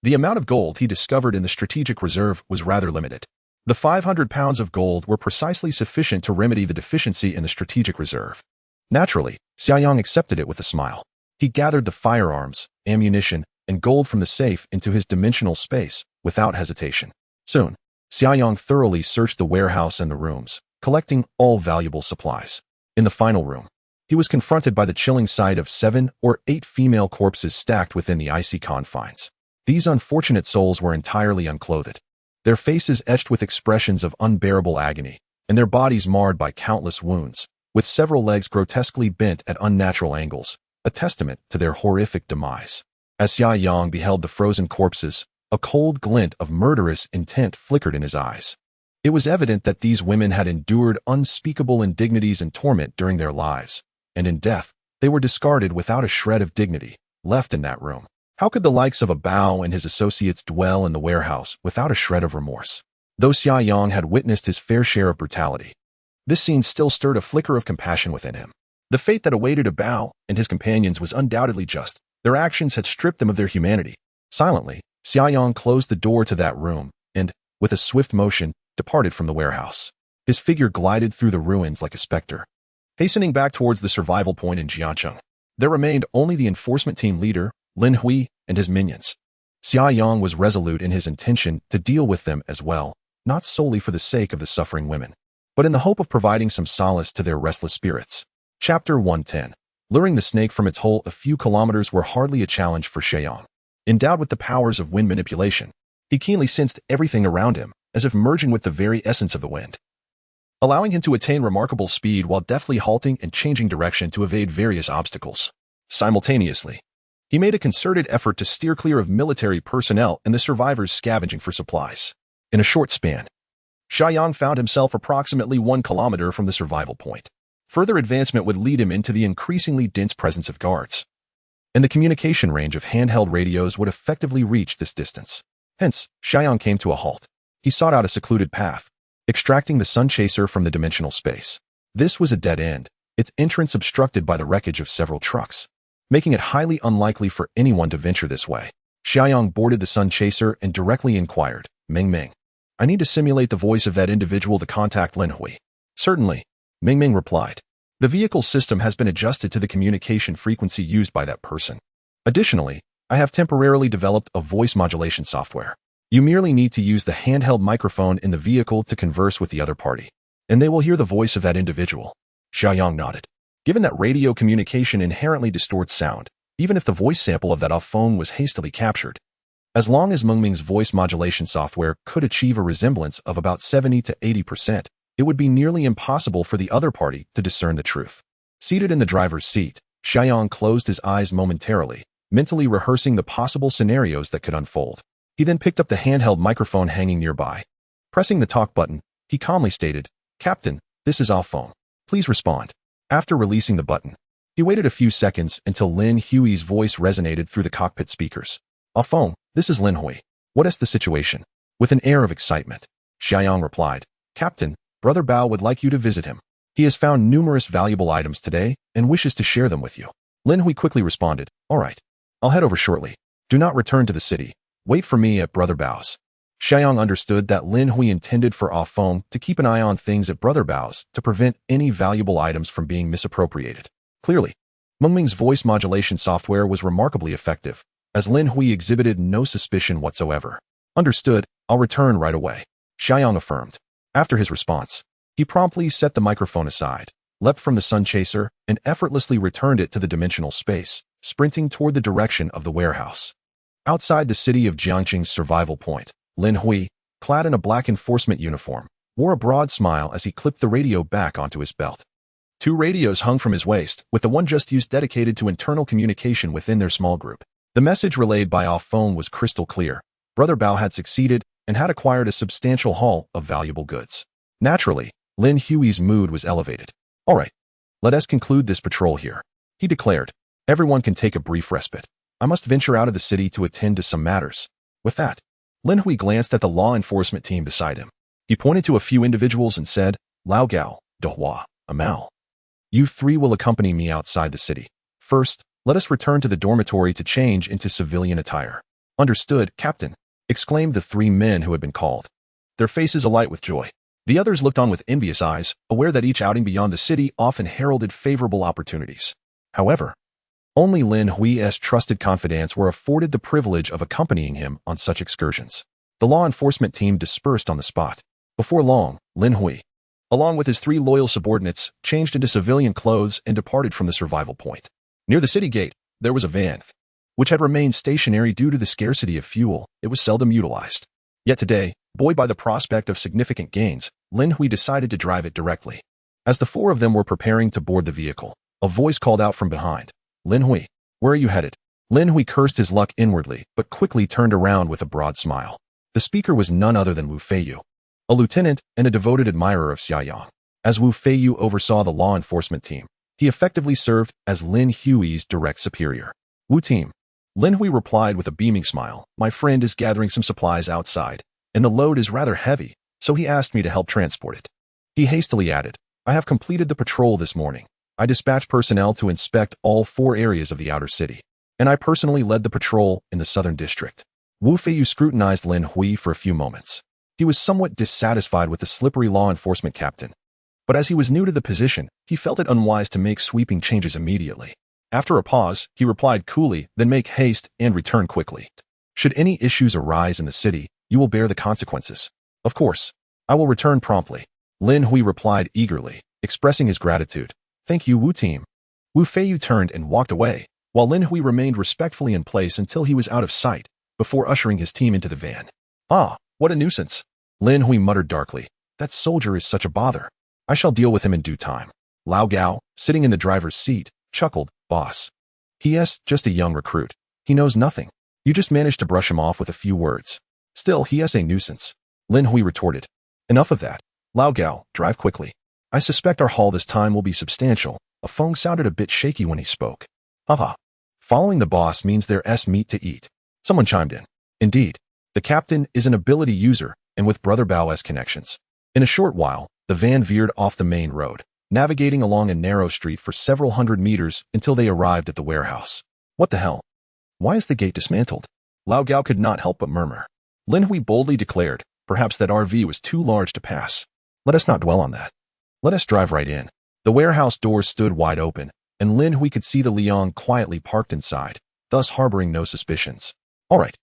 S1: the amount of gold he discovered in the strategic reserve was rather limited. The 500 pounds of gold were precisely sufficient to remedy the deficiency in the strategic reserve. Naturally, Xia Yang accepted it with a smile. He gathered the firearms, ammunition, and gold from the safe into his dimensional space without hesitation. Soon, Xia Yang thoroughly searched the warehouse and the rooms, collecting all valuable supplies. In the final room, he was confronted by the chilling sight of 7 or 8 female corpses stacked within the icy confines. These unfortunate souls were entirely unclothed, their faces etched with expressions of unbearable agony, and their bodies marred by countless wounds, with several legs grotesquely bent at unnatural angles, a testament to their horrific demise. As Xia Yang beheld the frozen corpses, a cold glint of murderous intent flickered in his eyes. It was evident that these women had endured unspeakable indignities and torment during their lives, and in death, they were discarded without a shred of dignity left in that room. How could the likes of a Bao and his associates dwell in the warehouse without a shred of remorse? Though Xia Yang had witnessed his fair share of brutality, this scene still stirred a flicker of compassion within him. The fate that awaited a Bao and his companions was undoubtedly just. Their actions had stripped them of their humanity. Silently, Xia Yang closed the door to that room and, with a swift motion, departed from the warehouse. His figure glided through the ruins like a specter, hastening back towards the survival point in Jiangcheng. There remained only the enforcement team leader, Lin Hui, and his minions. Xia Yang was resolute in his intention to deal with them as well, not solely for the sake of the suffering women, but in the hope of providing some solace to their restless spirits. Chapter 110. Luring the snake from its hole a few kilometers were hardly a challenge for Xia Yang. Endowed with the powers of wind manipulation, he keenly sensed everything around him, as if merging with the very essence of the wind, allowing him to attain remarkable speed while deftly halting and changing direction to evade various obstacles. Simultaneously, he made a concerted effort to steer clear of military personnel and the survivors scavenging for supplies. In a short span, Xia Yang found himself approximately 1 kilometer from the survival point. Further advancement would lead him into the increasingly dense presence of guards, and the communication range of handheld radios would effectively reach this distance. Hence, Xia Yang came to a halt. He sought out a secluded path, extracting the sun chaser from the dimensional space. This was a dead end, its entrance obstructed by the wreckage of several trucks, making it highly unlikely for anyone to venture this way. Xia Yang boarded the sun chaser and directly inquired, "Ming Ming, I need to simulate the voice of that individual to contact Lin Hui." "Certainly," Ming Ming replied. "The vehicle system has been adjusted to the communication frequency used by that person. Additionally, I have temporarily developed a voice modulation software. You merely need to use the handheld microphone in the vehicle to converse with the other party, and they will hear the voice of that individual." Xia Yang nodded. Given that radio communication inherently distorts sound, even if the voice sample of that off phone was hastily captured, as long as Meng Ming's voice modulation software could achieve a resemblance of about 70 to 80%, it would be nearly impossible for the other party to discern the truth. Seated in the driver's seat, Xia Yang closed his eyes momentarily, mentally rehearsing the possible scenarios that could unfold. He then picked up the handheld microphone hanging nearby. Pressing the talk button, he calmly stated, "Captain, this is off phone. Please respond." After releasing the button, he waited a few seconds until Lin Hui's voice resonated through the cockpit speakers. "Off phone, this is Lin Hui. What is the situation?" With an air of excitement, Xia Yang replied, "Captain, Brother Bao would like you to visit him. He has found numerous valuable items today and wishes to share them with you." Lin Hui quickly responded, "All right. I'll head over shortly. Do not return to the city. Wait for me at Brother Bao's." Xia Yang understood that Lin Hui intended for off phone to keep an eye on things at Brother Bao's to prevent any valuable items from being misappropriated. Clearly, Meng Ming's voice modulation software was remarkably effective, as Lin Hui exhibited no suspicion whatsoever. "Understood, I'll return right away," Xia Yang affirmed. After his response, he promptly set the microphone aside, leapt from the sun chaser, and effortlessly returned it to the dimensional space, sprinting toward the direction of the warehouse. Outside the city of Jiangcheng's survival point, Lin Hui, clad in a black enforcement uniform, wore a broad smile as he clipped the radio back onto his belt. 2 radios hung from his waist, with the one just used dedicated to internal communication within their small group. The message relayed by off phone was crystal clear. Brother Bao had succeeded and had acquired a substantial haul of valuable goods. Naturally, Lin Hui's mood was elevated. "All right, let us conclude this patrol here," he declared. "Everyone can take a brief respite. I must venture out of the city to attend to some matters." With that, Lin Hui glanced at the law enforcement team beside him. He pointed to a few individuals and said, "Lao Gao, De Hua, Amal. You 3 will accompany me outside the city. First, let us return to the dormitory to change into civilian attire." "Understood, Captain," exclaimed the 3 men who had been called, their faces alight with joy. The others looked on with envious eyes, aware that each outing beyond the city often heralded favorable opportunities. However, only Lin Hui's trusted confidants were afforded the privilege of accompanying him on such excursions. The law enforcement team dispersed on the spot. Before long, Lin Hui, along with his 3 loyal subordinates, changed into civilian clothes and departed from the survival point. Near the city gate, there was a van, which had remained stationary due to the scarcity of fuel. It was seldom utilized. Yet today, buoyed by the prospect of significant gains, Lin Hui decided to drive it directly. As the 4 of them were preparing to board the vehicle, a voice called out from behind, "Lin Hui, where are you headed?" Lin Hui cursed his luck inwardly, but quickly turned around with a broad smile. The speaker was none other than Wu Feiyu, a lieutenant and a devoted admirer of Xia Yang. As Wu Feiyu oversaw the law enforcement team, he effectively served as Lin Hui's direct superior. Wu team. Lin Hui replied with a beaming smile. My friend is gathering some supplies outside, and the load is rather heavy, so he asked me to help transport it. He hastily added, I have completed the patrol this morning. I dispatched personnel to inspect all 4 areas of the outer city, and I personally led the patrol in the southern district. Wu Feiyu scrutinized Lin Hui for a few moments. He was somewhat dissatisfied with the slippery law enforcement captain, but as he was new to the position, he felt it unwise to make sweeping changes immediately. After a pause, he replied coolly, then make haste and return quickly. Should any issues arise in the city, you will bear the consequences. Of course, I will return promptly. Lin Hui replied eagerly, expressing his gratitude. Thank you, Wu team. Wu Feiyu turned and walked away, while Lin Hui remained respectfully in place until he was out of sight, before ushering his team into the van. Ah, what a nuisance. Lin Hui muttered darkly. That soldier is such a bother. I shall deal with him in due time. Lao Gao, sitting in the driver's seat, chuckled, Boss. He*s just a young recruit. He knows nothing. You just managed to brush him off with a few words. Still, he*s a nuisance. Lin Hui retorted. Enough of that. Lao Gao, drive quickly. I suspect our haul this time will be substantial. A Feng sounded a bit shaky when he spoke. Haha. Following the boss means there's meat to eat. Someone chimed in. Indeed. The captain is an ability user, and with Brother Bao's connections. In a short while, the van veered off the main road, navigating along a narrow street for several hundred meters until they arrived at the warehouse. What the hell? Why is the gate dismantled? Lao Gao could not help but murmur. Lin Hui boldly declared, perhaps that RV was too large to pass. Let us not dwell on that. Let us drive right in. The warehouse doors stood wide open, and Lin Hui could see the Liang quietly parked inside, thus harboring no suspicions. All right.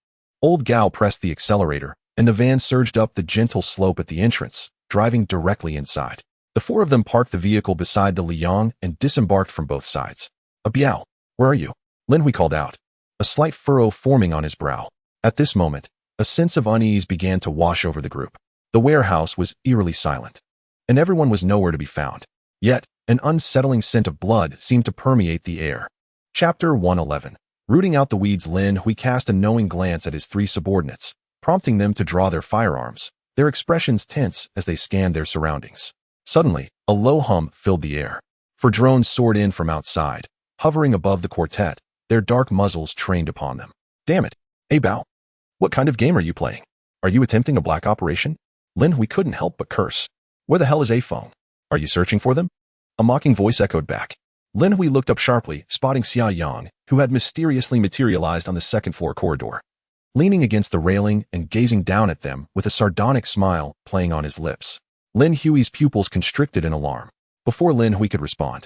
S1: Old Gao pressed the accelerator, and the van surged up the gentle slope at the entrance, driving directly inside. The 4 of them parked the vehicle beside the Liang and disembarked from both sides. Biao, where are you? Lin Hui called out, a slight furrow forming on his brow. At this moment, a sense of unease began to wash over the group. The warehouse was eerily silent, and everyone was nowhere to be found. Yet, an unsettling scent of blood seemed to permeate the air. Chapter 111. Rooting out the weeds, Lin Hui cast a knowing glance at his 3 subordinates, prompting them to draw their firearms, their expressions tense as they scanned their surroundings. Suddenly, a low hum filled the air. 4 drones soared in from outside, hovering above the quartet, their dark muzzles trained upon them. Damn it. Hey Bao. What kind of game are you playing? Are you attempting a black operation? Lin Hui couldn't help but curse. Where the hell is A Feng? Are you searching for them? A mocking voice echoed back. Lin Hui looked up sharply, spotting Xia Yang, who had mysteriously materialized on the second-floor corridor. Leaning against the railing and gazing down at them with a sardonic smile playing on his lips. Lin Hui's pupils constricted in alarm. Before Lin Hui could respond,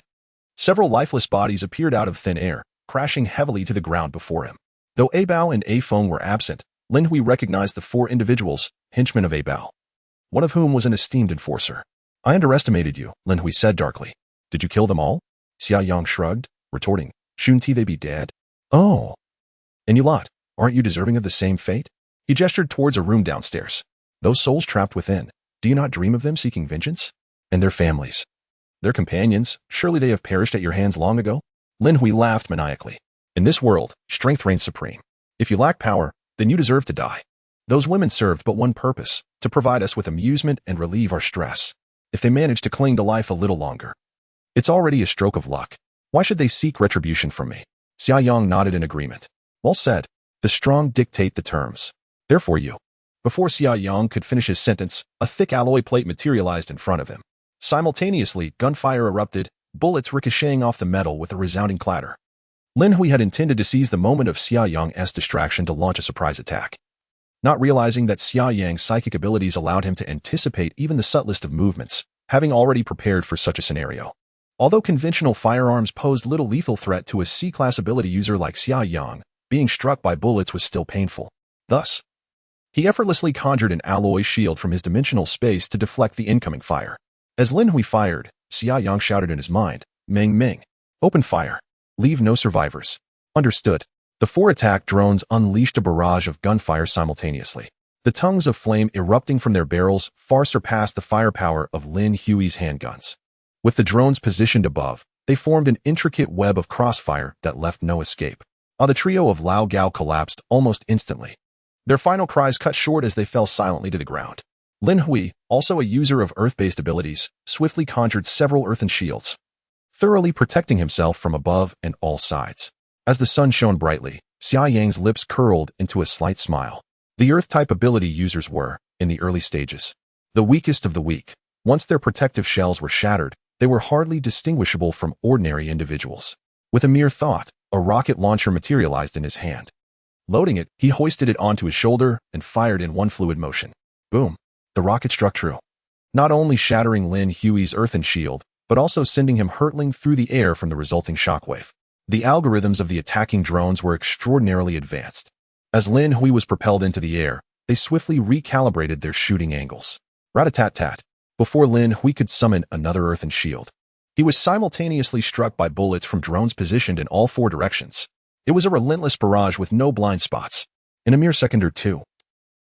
S1: several lifeless bodies appeared out of thin air, crashing heavily to the ground before him. Though A Bao and A Feng were absent, Lin Hui recognized the 4 individuals, henchmen of A Bao, one of whom was an esteemed enforcer. I underestimated you, Lin Hui said darkly. Did you kill them all? Xia Yang shrugged, retorting, shouldn't they be dead? Oh. And you lot, aren't you deserving of the same fate? He gestured towards a room downstairs. Those souls trapped within, do you not dream of them seeking vengeance? And their families. Their companions, surely they have perished at your hands long ago? Lin Hui laughed maniacally. In this world, strength reigns supreme. If you lack power, then you deserve to die. Those women served but one purpose, to provide us with amusement and relieve our stress. If they manage to cling to life a little longer, it's already a stroke of luck. Why should they seek retribution from me? Xia Yang nodded in agreement. Well said. The strong dictate the terms. Therefore you. Before Xia Yang could finish his sentence, a thick alloy plate materialized in front of him. Simultaneously, gunfire erupted, bullets ricocheting off the metal with a resounding clatter. Lin Hui had intended to seize the moment of Xia Yang's distraction to launch a surprise attack. Not realizing that Xia Yang's psychic abilities allowed him to anticipate even the subtlest of movements, having already prepared for such a scenario. Although conventional firearms posed little lethal threat to a C-class ability user like Xia Yang, being struck by bullets was still painful. Thus, he effortlessly conjured an alloy shield from his dimensional space to deflect the incoming fire. As Lin Hui fired, Xia Yang shouted in his mind, Meng Meng. Open fire. Leave no survivors. Understood. The 4 attack drones unleashed a barrage of gunfire simultaneously. The tongues of flame erupting from their barrels far surpassed the firepower of Lin Hui's handguns. With the drones positioned above, they formed an intricate web of crossfire that left no escape. while the trio of Lao Gao collapsed almost instantly. Their final cries cut short as they fell silently to the ground. Lin Hui, also a user of earth-based abilities, swiftly conjured several earthen shields, thoroughly protecting himself from above and all sides. As the sun shone brightly, Xia Yang's lips curled into a slight smile. The earth-type ability users were, in the early stages, the weakest of the weak. Once their protective shells were shattered, they were hardly distinguishable from ordinary individuals. With a mere thought, a rocket launcher materialized in his hand. Loading it, he hoisted it onto his shoulder and fired in one fluid motion. Boom! The rocket struck true, not only shattering Lin Hui's earthen shield, but also sending him hurtling through the air from the resulting shockwave. The algorithms of the attacking drones were extraordinarily advanced. As Lin Hui was propelled into the air, they swiftly recalibrated their shooting angles. Rat-a-tat-tat. Before Lin Hui could summon another earthen shield, he was simultaneously struck by bullets from drones positioned in all four directions. It was a relentless barrage with no blind spots. In a mere second or two,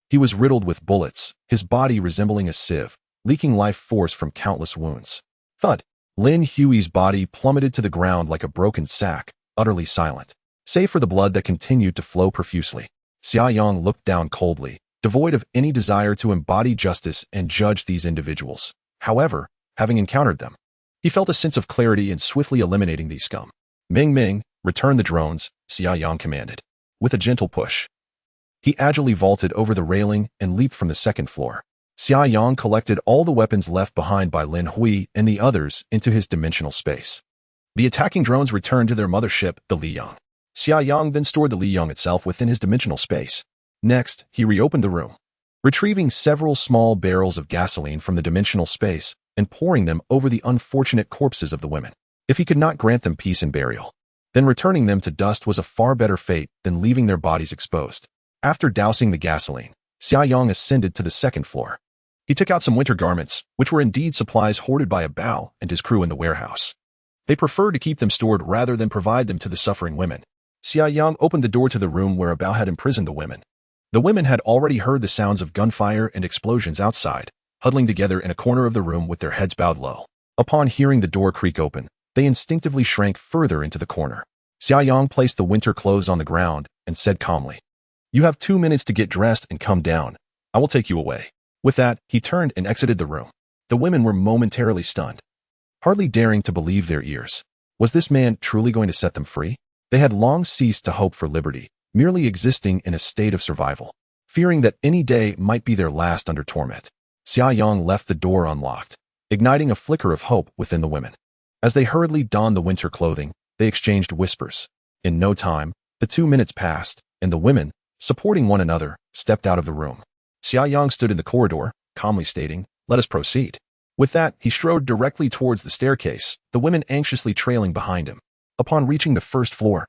S1: he was riddled with bullets, his body resembling a sieve, leaking life force from countless wounds. Thud! Lin Hui's body plummeted to the ground like a broken sack, utterly silent, save for the blood that continued to flow profusely. Xia Yang looked down coldly, devoid of any desire to embody justice and judge these individuals. However, having encountered them, he felt a sense of clarity in swiftly eliminating these scum. Ming Ming, return the drones, Xia Yang commanded. With a gentle push, he agilely vaulted over the railing and leaped from the second floor. Xia Yang collected all the weapons left behind by Lin Hui and the others into his dimensional space. The attacking drones returned to their mothership, the Liyang. Xia Yang then stored the Liyang itself within his dimensional space. Next, he reopened the room, retrieving several small barrels of gasoline from the dimensional space and pouring them over the unfortunate corpses of the women. If he could not grant them peace and burial, then returning them to dust was a far better fate than leaving their bodies exposed. After dousing the gasoline, Xia Yang ascended to the second floor. He took out some winter garments, which were indeed supplies hoarded by a Bao and his crew in the warehouse. They preferred to keep them stored rather than provide them to the suffering women. Xia Yang opened the door to the room where a Bao had imprisoned the women. The women had already heard the sounds of gunfire and explosions outside, huddling together in a corner of the room with their heads bowed low. Upon hearing the door creak open, they instinctively shrank further into the corner. Xia Yang placed the winter clothes on the ground and said calmly, "You have 2 minutes to get dressed and come down. I will take you away." With that, he turned and exited the room. The women were momentarily stunned, hardly daring to believe their ears. Was this man truly going to set them free? They had long ceased to hope for liberty, merely existing in a state of survival, fearing that any day might be their last under torment. Xia Yang left the door unlocked, igniting a flicker of hope within the women. As they hurriedly donned the winter clothing, they exchanged whispers. In no time, the 2 minutes passed, and the women, supporting one another, stepped out of the room. Xia Yang stood in the corridor, calmly stating, "Let us proceed." With that, he strode directly towards the staircase, the women anxiously trailing behind him. Upon reaching the first floor,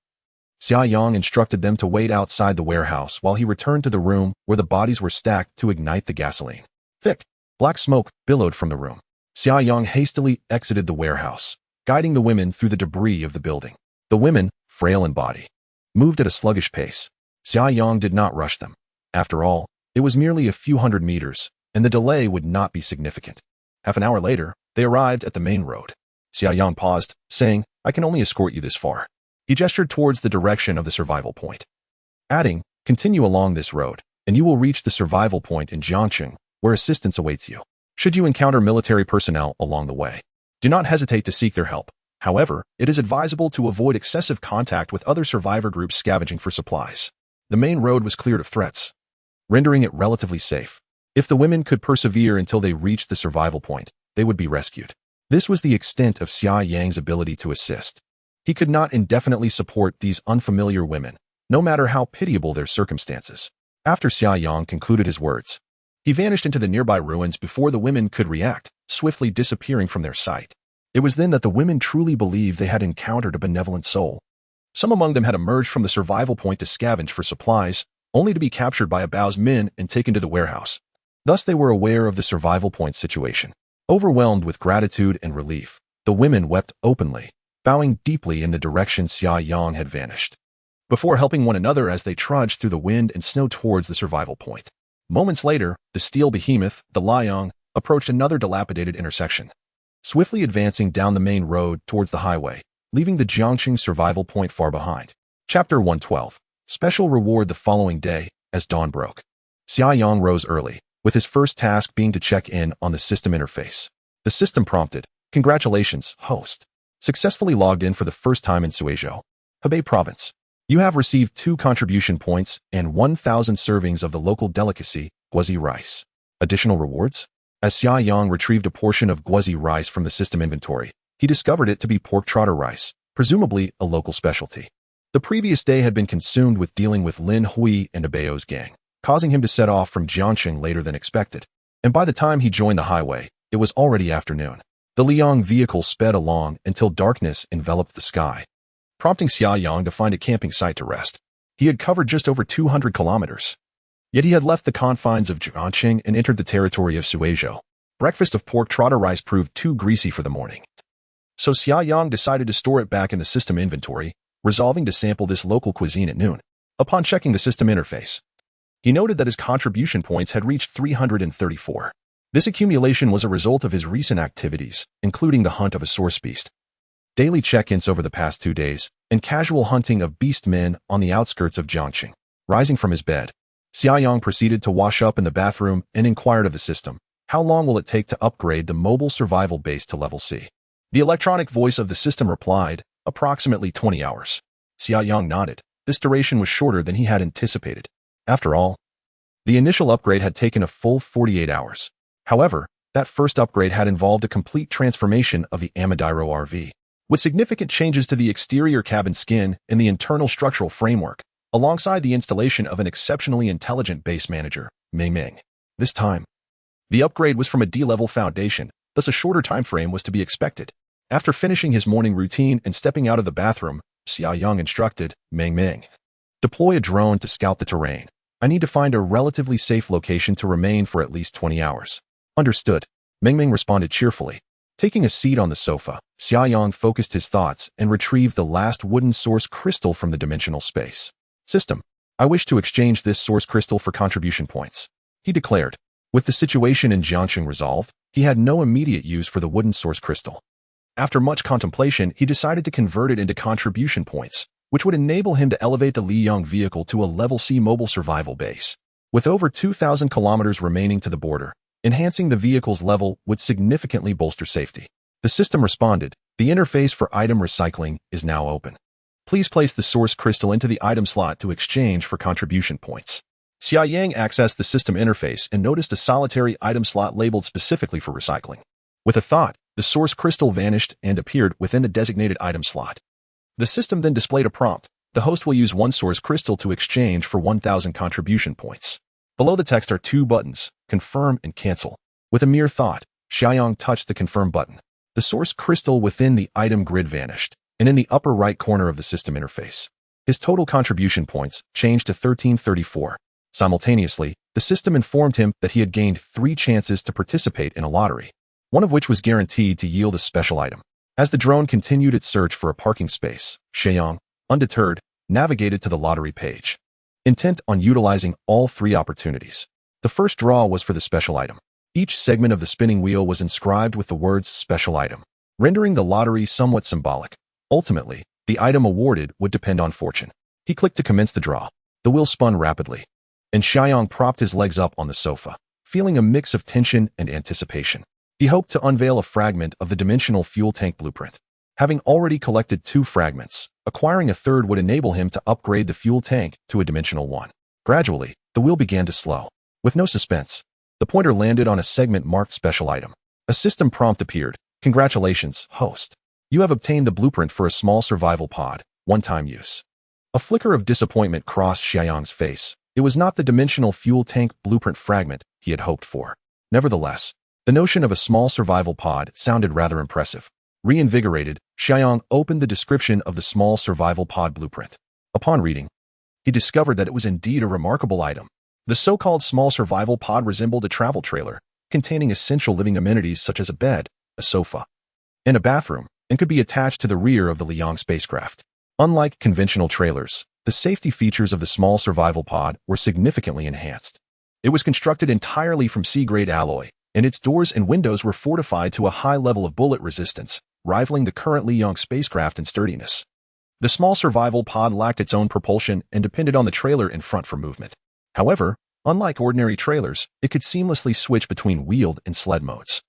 S1: Xia Yang instructed them to wait outside the warehouse while he returned to the room where the bodies were stacked to ignite the gasoline. Thick, black smoke billowed from the room. Xia Yang hastily exited the warehouse, guiding the women through the debris of the building. The women, frail in body, moved at a sluggish pace. Xia Yang did not rush them. After all, it was merely a few hundred meters, and the delay would not be significant. Half an hour later, they arrived at the main road. Xia Yang paused, saying, "I can only escort you this far." He gestured towards the direction of the survival point, adding, "Continue along this road, and you will reach the survival point in Jiangqing, where assistance awaits you. Should you encounter military personnel along the way, do not hesitate to seek their help. However, it is advisable to avoid excessive contact with other survivor groups scavenging for supplies." The main road was cleared of threats, rendering it relatively safe. If the women could persevere until they reached the survival point, they would be rescued. This was the extent of Xia Yang's ability to assist. He could not indefinitely support these unfamiliar women, no matter how pitiable their circumstances. After Xia Yang concluded his words, he vanished into the nearby ruins before the women could react, swiftly disappearing from their sight. It was then that the women truly believed they had encountered a benevolent soul. Some among them had emerged from the survival point to scavenge for supplies, only to be captured by a Bao's men and taken to the warehouse. Thus they were aware of the survival point situation. Overwhelmed with gratitude and relief, the women wept openly, bowing deeply in the direction Xia Yang had vanished, before helping one another as they trudged through the wind and snow towards the survival point. Moments later, the steel behemoth, the Liang, approached another dilapidated intersection, swiftly advancing down the main road towards the highway, leaving the Jiangqing survival point far behind. Chapter 112. Special reward the following day, as dawn broke. Xia Yang rose early, with his first task being to check in on the system interface. The system prompted, "Congratulations, host. Successfully logged in for the first time in Suizhou, Hebei Province. You have received 2 contribution points and 1,000 servings of the local delicacy, guozi rice. Additional rewards?" As Xia Yang retrieved a portion of guozi rice from the system inventory, he discovered it to be pork trotter rice, presumably a local specialty. The previous day had been consumed with dealing with Lin Hui and Abeo's gang, causing him to set off from Jiangxing later than expected. And by the time he joined the highway, it was already afternoon. The Liang vehicle sped along until darkness enveloped the sky, prompting Xia Yang to find a camping site to rest. He had covered just over 200 kilometers. Yet he had left the confines of Jiangxing and entered the territory of Suizhou. Breakfast of pork trotter rice proved too greasy for the morning. So Xia Yang decided to store it back in the system inventory, resolving to sample this local cuisine at noon. Upon checking the system interface, he noted that his contribution points had reached 334. This accumulation was a result of his recent activities, including the hunt of a source beast, daily check-ins over the past 2 days, and casual hunting of beast men on the outskirts of Jiangxing. Rising from his bed, Xia Yang proceeded to wash up in the bathroom and inquired of the system, "How long will it take to upgrade the mobile survival base to level C?" The electronic voice of the system replied, "Approximately 20 hours. Xia Yang nodded. This duration was shorter than he had anticipated. After all, the initial upgrade had taken a full 48 hours. However, that first upgrade had involved a complete transformation of the Amadiro RV, with significant changes to the exterior cabin skin and the internal structural framework, alongside the installation of an exceptionally intelligent base manager, Ming Ming. This time, the upgrade was from a D-level foundation, thus a shorter time frame was to be expected. After finishing his morning routine and stepping out of the bathroom, Xia Yang instructed, "Ming Ming, deploy a drone to scout the terrain. I need to find a relatively safe location to remain for at least 20 hours. Understood." Ming Ming responded cheerfully. Taking a seat on the sofa, Xia Yang focused his thoughts and retrieved the last wooden source crystal from the dimensional space. "System, I wish to exchange this source crystal for contribution points," he declared. With the situation in Jiangxing resolved, he had no immediate use for the wooden source crystal. After much contemplation, he decided to convert it into contribution points, which would enable him to elevate the Liang vehicle to a level C mobile survival base. With over 2,000 kilometers remaining to the border, enhancing the vehicle's level would significantly bolster safety. The system responded, "The interface for item recycling is now open. Please place the source crystal into the item slot to exchange for contribution points." Xia Yang accessed the system interface and noticed a solitary item slot labeled specifically for recycling. With a thought, the source crystal vanished and appeared within the designated item slot. The system then displayed a prompt. "The host will use 1 source crystal to exchange for 1,000 contribution points." Below the text are 2 buttons, confirm and cancel. With a mere thought, Xia Yang touched the confirm button. The source crystal within the item grid vanished, and in the upper right corner of the system interface, his total contribution points changed to 1334. Simultaneously, the system informed him that he had gained 3 chances to participate in a lottery, one of which was guaranteed to yield a special item. As the drone continued its search for a parking space, Xia Yang, undeterred, navigated to the lottery page, intent on utilizing all 3 opportunities. The first draw was for the special item. Each segment of the spinning wheel was inscribed with the words "special item," rendering the lottery somewhat symbolic. Ultimately, the item awarded would depend on fortune. He clicked to commence the draw. The wheel spun rapidly, and Xia Yang propped his legs up on the sofa, feeling a mix of tension and anticipation. He hoped to unveil a fragment of the dimensional fuel tank blueprint. Having already collected 2 fragments, acquiring a third would enable him to upgrade the fuel tank to a dimensional one. Gradually, the wheel began to slow. With no suspense, the pointer landed on a segment marked special item. A system prompt appeared. "Congratulations, host. You have obtained the blueprint for a small survival pod, one-time use." A flicker of disappointment crossed Xia Yang's face. It was not the dimensional fuel tank blueprint fragment he had hoped for. Nevertheless, the notion of a small survival pod sounded rather impressive. Reinvigorated, Xia Yang opened the description of the small survival pod blueprint. Upon reading, he discovered that it was indeed a remarkable item. The so-called small survival pod resembled a travel trailer, containing essential living amenities such as a bed, a sofa, and a bathroom, and could be attached to the rear of the Liang spacecraft. Unlike conventional trailers, the safety features of the small survival pod were significantly enhanced. It was constructed entirely from C-grade alloy, and its doors and windows were fortified to a high level of bullet resistance, rivaling the current Liang spacecraft in sturdiness. The small survival pod lacked its own propulsion and depended on the trailer in front for movement. However, unlike ordinary trailers, it could seamlessly switch between wheeled and sled modes,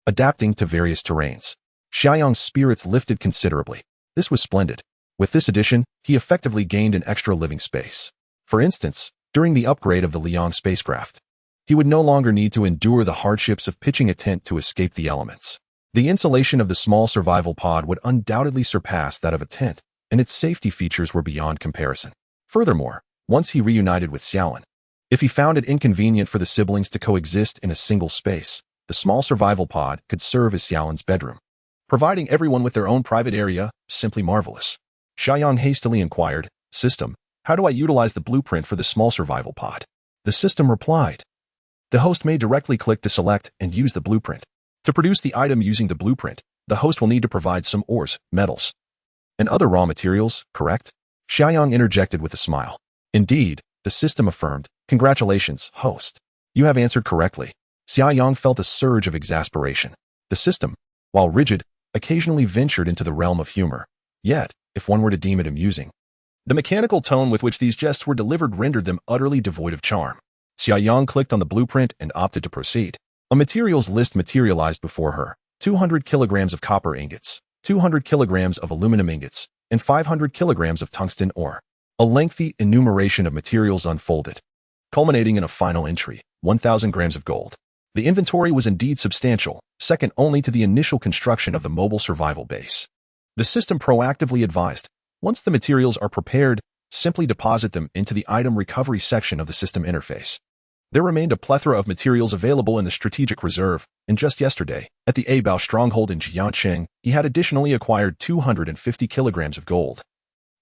S1: adapting to various terrains. Xia Yang's spirits lifted considerably. This was splendid. With this addition, he effectively gained an extra living space. For instance, during the upgrade of the Liang spacecraft, he would no longer need to endure the hardships of pitching a tent to escape the elements. The insulation of the small survival pod would undoubtedly surpass that of a tent, and its safety features were beyond comparison. Furthermore, once he reunited with Xiaolan, if he found it inconvenient for the siblings to coexist in a single space, the small survival pod could serve as Xiaolan's bedroom, providing everyone with their own private area. Simply marvelous. Xia Yang hastily inquired, "System, how do I utilize the blueprint for the small survival pod?" The system replied. The host may directly click to select and use the blueprint. To produce the item using the blueprint, the host will need to provide some ores, metals, and other raw materials, correct? Xia Yang interjected with a smile. Indeed, the system affirmed. Congratulations, host. You have answered correctly. Xia Yang felt a surge of exasperation. The system, while rigid, occasionally ventured into the realm of humor. Yet, if one were to deem it amusing, the mechanical tone with which these jests were delivered rendered them utterly devoid of charm. Xia Yang clicked on the blueprint and opted to proceed. A materials list materialized before her. 200 kilograms of copper ingots, 200 kilograms of aluminum ingots, and 500 kilograms of tungsten ore. A lengthy enumeration of materials unfolded, culminating in a final entry, 1,000 grams of gold. The inventory was indeed substantial, second only to the initial construction of the mobile survival base. The system proactively advised, once the materials are prepared, simply deposit them into the item recovery section of the system interface. There remained a plethora of materials available in the strategic reserve, and just yesterday, at the Abao stronghold in Jiangcheng, he had additionally acquired 250 kilograms of gold,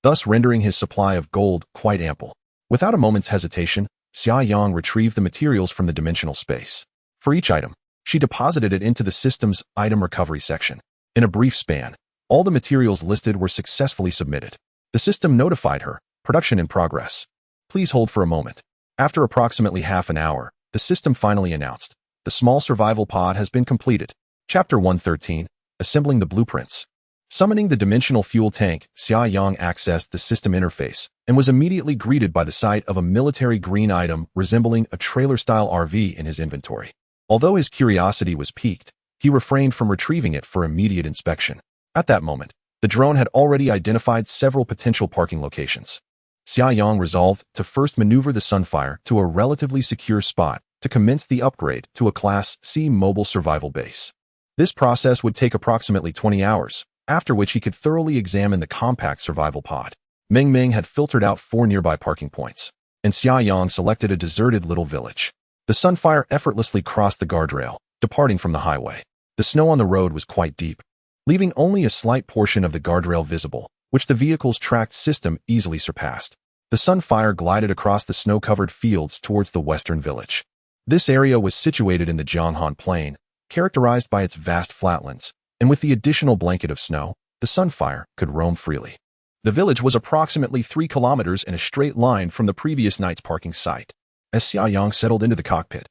S1: thus rendering his supply of gold quite ample. Without a moment's hesitation, Xia Yang retrieved the materials from the dimensional space. For each item, she deposited it into the system's item recovery section. In a brief span, all the materials listed were successfully submitted. The system notified her, production in progress. Please hold for a moment. After approximately half an hour, the system finally announced, the small survival pod has been completed. Chapter 113, Assembling the Blueprints. Summoning the dimensional fuel tank, Xia Yang accessed the system interface and was immediately greeted by the sight of a military green item resembling a trailer-style RV in his inventory. Although his curiosity was piqued, he refrained from retrieving it for immediate inspection. At that moment, the drone had already identified several potential parking locations. Xia Yang resolved to first maneuver the Sunfire to a relatively secure spot to commence the upgrade to a Class C mobile survival base. This process would take approximately 20 hours, after which he could thoroughly examine the compact survival pod. Meng Meng had filtered out 4 nearby parking points, and Xia Yang selected a deserted little village. The Sunfire effortlessly crossed the guardrail, departing from the highway. The snow on the road was quite deep, leaving only a slight portion of the guardrail visible, which the vehicle's tracked system easily surpassed. The Sunfire glided across the snow-covered fields towards the western village. This area was situated in the Jianghan Plain, characterized by its vast flatlands, and with the additional blanket of snow, the Sunfire could roam freely. The village was approximately 3 kilometers in a straight line from the previous night's parking site. As Xia Yang settled into the cockpit,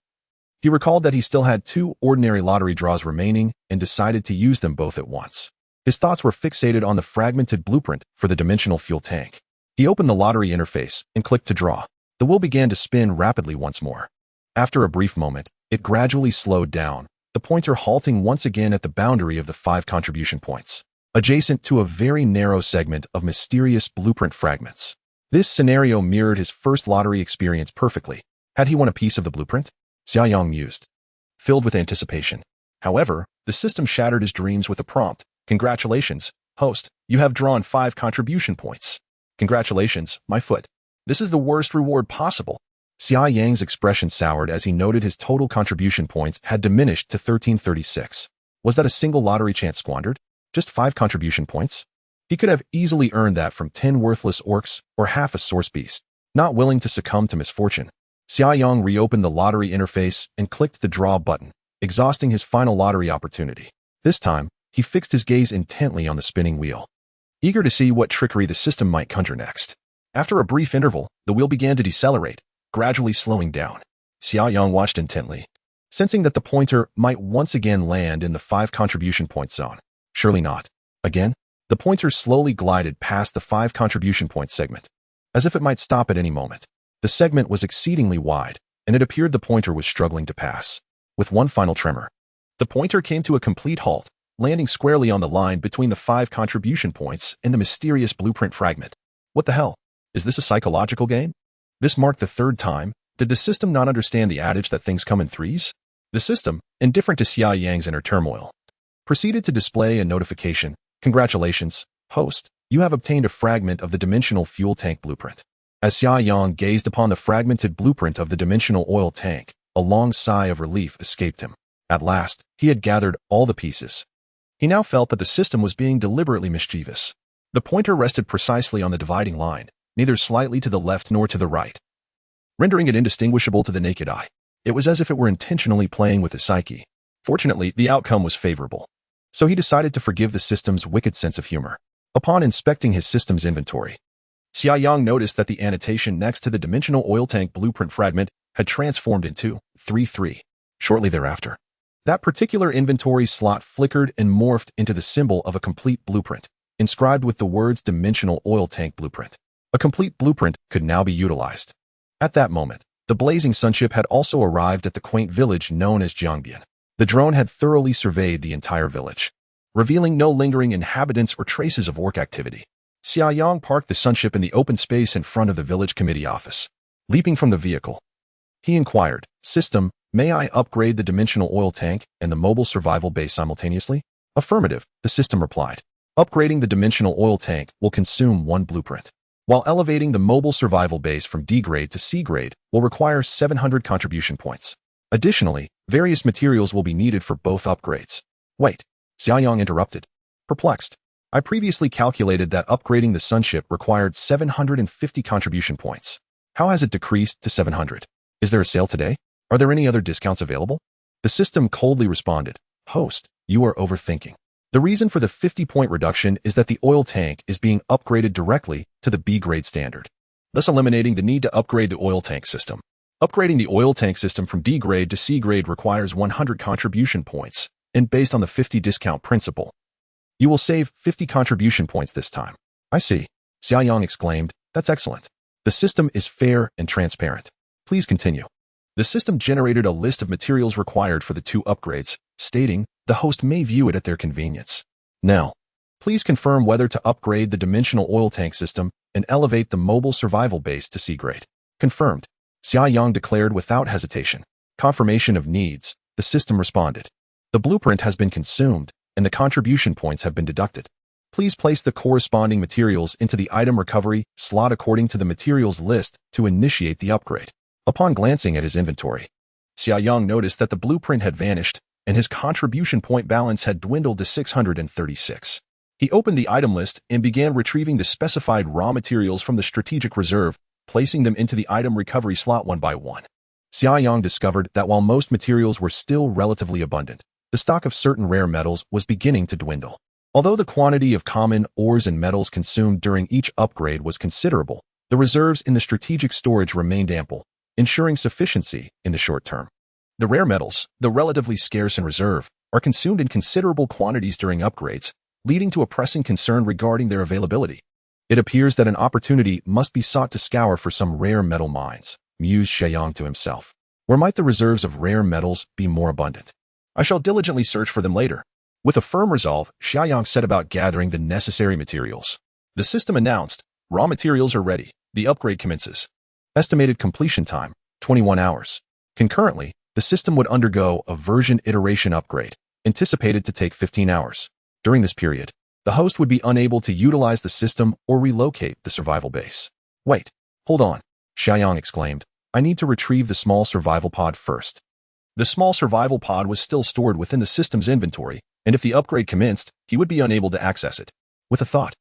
S1: he recalled that he still had 2 ordinary lottery draws remaining and decided to use them both at once. His thoughts were fixated on the fragmented blueprint for the dimensional fuel tank. He opened the lottery interface and clicked to draw. The wheel began to spin rapidly once more. After a brief moment, it gradually slowed down, the pointer halting once again at the boundary of the 5 contribution points, adjacent to a very narrow segment of mysterious blueprint fragments. This scenario mirrored his first lottery experience perfectly. Had he won a piece of the blueprint? Xia Yang mused, filled with anticipation. However, the system shattered his dreams with a prompt. Congratulations, host, you have drawn 5 contribution points. Congratulations, my foot. This is the worst reward possible. Xia Yang's expression soured as he noted his total contribution points had diminished to 1336. Was that a single lottery chance squandered? Just 5 contribution points? He could have easily earned that from 10 worthless orcs or half a source beast. Not willing to succumb to misfortune, Xia Yang reopened the lottery interface and clicked the draw button, exhausting his final lottery opportunity. This time, he fixed his gaze intently on the spinning wheel, eager to see what trickery the system might conjure next. After a brief interval, the wheel began to decelerate, gradually slowing down. Xia Yang watched intently, sensing that the pointer might once again land in the 5 contribution point zone. Surely not. Again? The pointer slowly glided past the 5 contribution point segment, as if it might stop at any moment. The segment was exceedingly wide, and it appeared the pointer was struggling to pass. With one final tremor, the pointer came to a complete halt, landing squarely on the line between the 5 contribution points and the mysterious blueprint fragment. What the hell? Is this a psychological game? This marked the 3rd time. Did the system not understand the adage that things come in threes? The system, indifferent to Xia Yang's inner turmoil, proceeded to display a notification. Congratulations, host. You have obtained a fragment of the dimensional fuel tank blueprint. As Xia Yang gazed upon the fragmented blueprint of the dimensional oil tank, a long sigh of relief escaped him. At last, he had gathered all the pieces. He now felt that the system was being deliberately mischievous. The pointer rested precisely on the dividing line, neither slightly to the left nor to the right, rendering it indistinguishable to the naked eye. It was as if it were intentionally playing with his psyche. Fortunately, the outcome was favorable, so he decided to forgive the system's wicked sense of humor. Upon inspecting his system's inventory, Xia Yang noticed that the annotation next to the dimensional oil tank blueprint fragment had transformed into 3-3. Shortly thereafter, that particular inventory slot flickered and morphed into the symbol of a complete blueprint, inscribed with the words dimensional oil tank blueprint. A complete blueprint could now be utilized. At that moment, the blazing sunship had also arrived at the quaint village known as Jiangbian. The drone had thoroughly surveyed the entire village, revealing no lingering inhabitants or traces of orc activity. Xia Yang parked the sunship in the open space in front of the village committee office. Leaping from the vehicle, he inquired, "System, may I upgrade the dimensional oil tank and the mobile survival base simultaneously?" "Affirmative," the system replied. "Upgrading the dimensional oil tank will consume 1 blueprint, while elevating the mobile survival base from D grade to C grade will require 700 contribution points. Additionally, various materials will be needed for both upgrades." "Wait," Xia Yang interrupted, perplexed. "I previously calculated that upgrading the sunship required 750 contribution points. How has it decreased to 700? Is there a sale today? Are there any other discounts available?" The system coldly responded, "Host, you are overthinking. The reason for the 50-point reduction is that the oil tank is being upgraded directly to the B-grade standard, thus eliminating the need to upgrade the oil tank system. Upgrading the oil tank system from D grade to C grade requires 100 contribution points, and based on the 50 discount principle, you will save 50 contribution points this time." "I see," Xia Yang exclaimed. "That's excellent. The system is fair and transparent. Please continue." The system generated a list of materials required for the 2 upgrades, stating the host may view it at their convenience. "Now, please confirm whether to upgrade the dimensional oil tank system and elevate the mobile survival base to C grade." "Confirmed," Xia Yang declared without hesitation. "Confirmation of needs," the system responded. "The blueprint has been consumed, and the contribution points have been deducted. Please place the corresponding materials into the item recovery slot according to the materials list to initiate the upgrade." Upon glancing at his inventory, Xia Yang noticed that the blueprint had vanished, and his contribution point balance had dwindled to 636. He opened the item list and began retrieving the specified raw materials from the strategic reserve, placing them into the item recovery slot one by one. Xia Yang discovered that while most materials were still relatively abundant, the stock of certain rare metals was beginning to dwindle. Although the quantity of common ores and metals consumed during each upgrade was considerable, the reserves in the strategic storage remained ample, ensuring sufficiency in the short term. The rare metals, though relatively scarce in reserve, are consumed in considerable quantities during upgrades, leading to a pressing concern regarding their availability. It appears that an opportunity must be sought to scour for some rare metal mines, mused Xia Yang to himself. Where might the reserves of rare metals be more abundant? I shall diligently search for them later. With a firm resolve, Xia Yang set about gathering the necessary materials. The system announced, "Raw materials are ready. The upgrade commences. Estimated completion time, 21 hours. Concurrently, the system would undergo a version iteration upgrade, anticipated to take 15 hours. During this period, the host would be unable to utilize the system or relocate the survival base." "Wait, hold on," Xia Yang exclaimed. "I need to retrieve the small survival pod first." The small survival pod was still stored within the system's inventory, and if the upgrade commenced, he would be unable to access it. With a thought,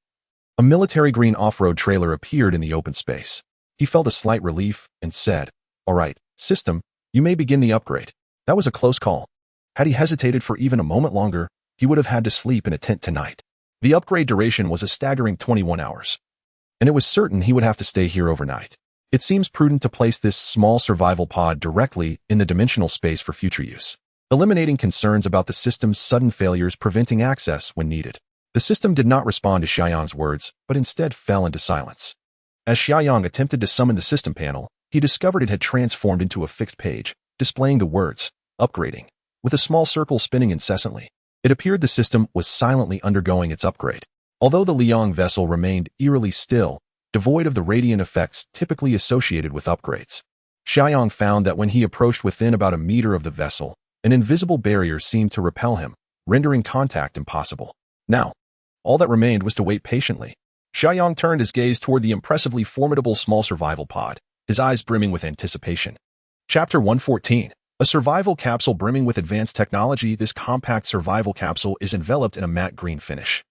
S1: a military green off-road trailer appeared in the open space. He felt a slight relief and said, "All right, system, you may begin the upgrade." That was a close call. Had he hesitated for even a moment longer, he would have had to sleep in a tent tonight. The upgrade duration was a staggering 21 hours, and it was certain he would have to stay here overnight. It seems prudent to place this small survival pod directly in the dimensional space for future use, eliminating concerns about the system's sudden failures preventing access when needed. The system did not respond to Xia Yang's words, but instead fell into silence. As Xia Yang attempted to summon the system panel, he discovered it had transformed into a fixed page, displaying the words, upgrading, with a small circle spinning incessantly. It appeared the system was silently undergoing its upgrade. Although the Liang vessel remained eerily still, devoid of the radiant effects typically associated with upgrades. Xia Yang found that when he approached within about a meter of the vessel, an invisible barrier seemed to repel him, rendering contact impossible. Now, all that remained was to wait patiently. Xia Yang turned his gaze toward the impressively formidable small survival pod, his eyes brimming with anticipation. Chapter 114. A survival capsule brimming with advanced technology. This compact survival capsule is enveloped in a matte green finish.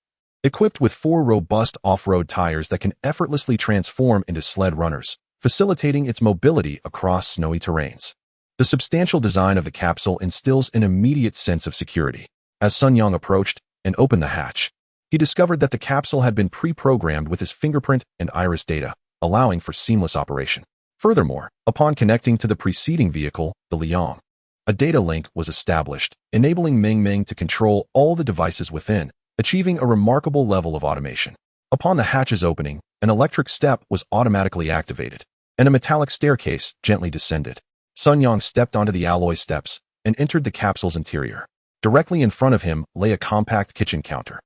S1: Equipped with 4 robust off-road tires that can effortlessly transform into sled runners, facilitating its mobility across snowy terrains. The substantial design of the capsule instills an immediate sense of security. As Sun Yang approached and opened the hatch, he discovered that the capsule had been pre-programmed with his fingerprint and iris data, allowing for seamless operation. Furthermore, upon connecting to the preceding vehicle, the Liang, a data link was established, enabling Ming Ming to control all the devices within, achieving a remarkable level of automation. Upon the hatch's opening, an electric step was automatically activated, and a metallic staircase gently descended. Sun Yang stepped onto the alloy steps and entered the capsule's interior. Directly in front of him lay a compact kitchen counter.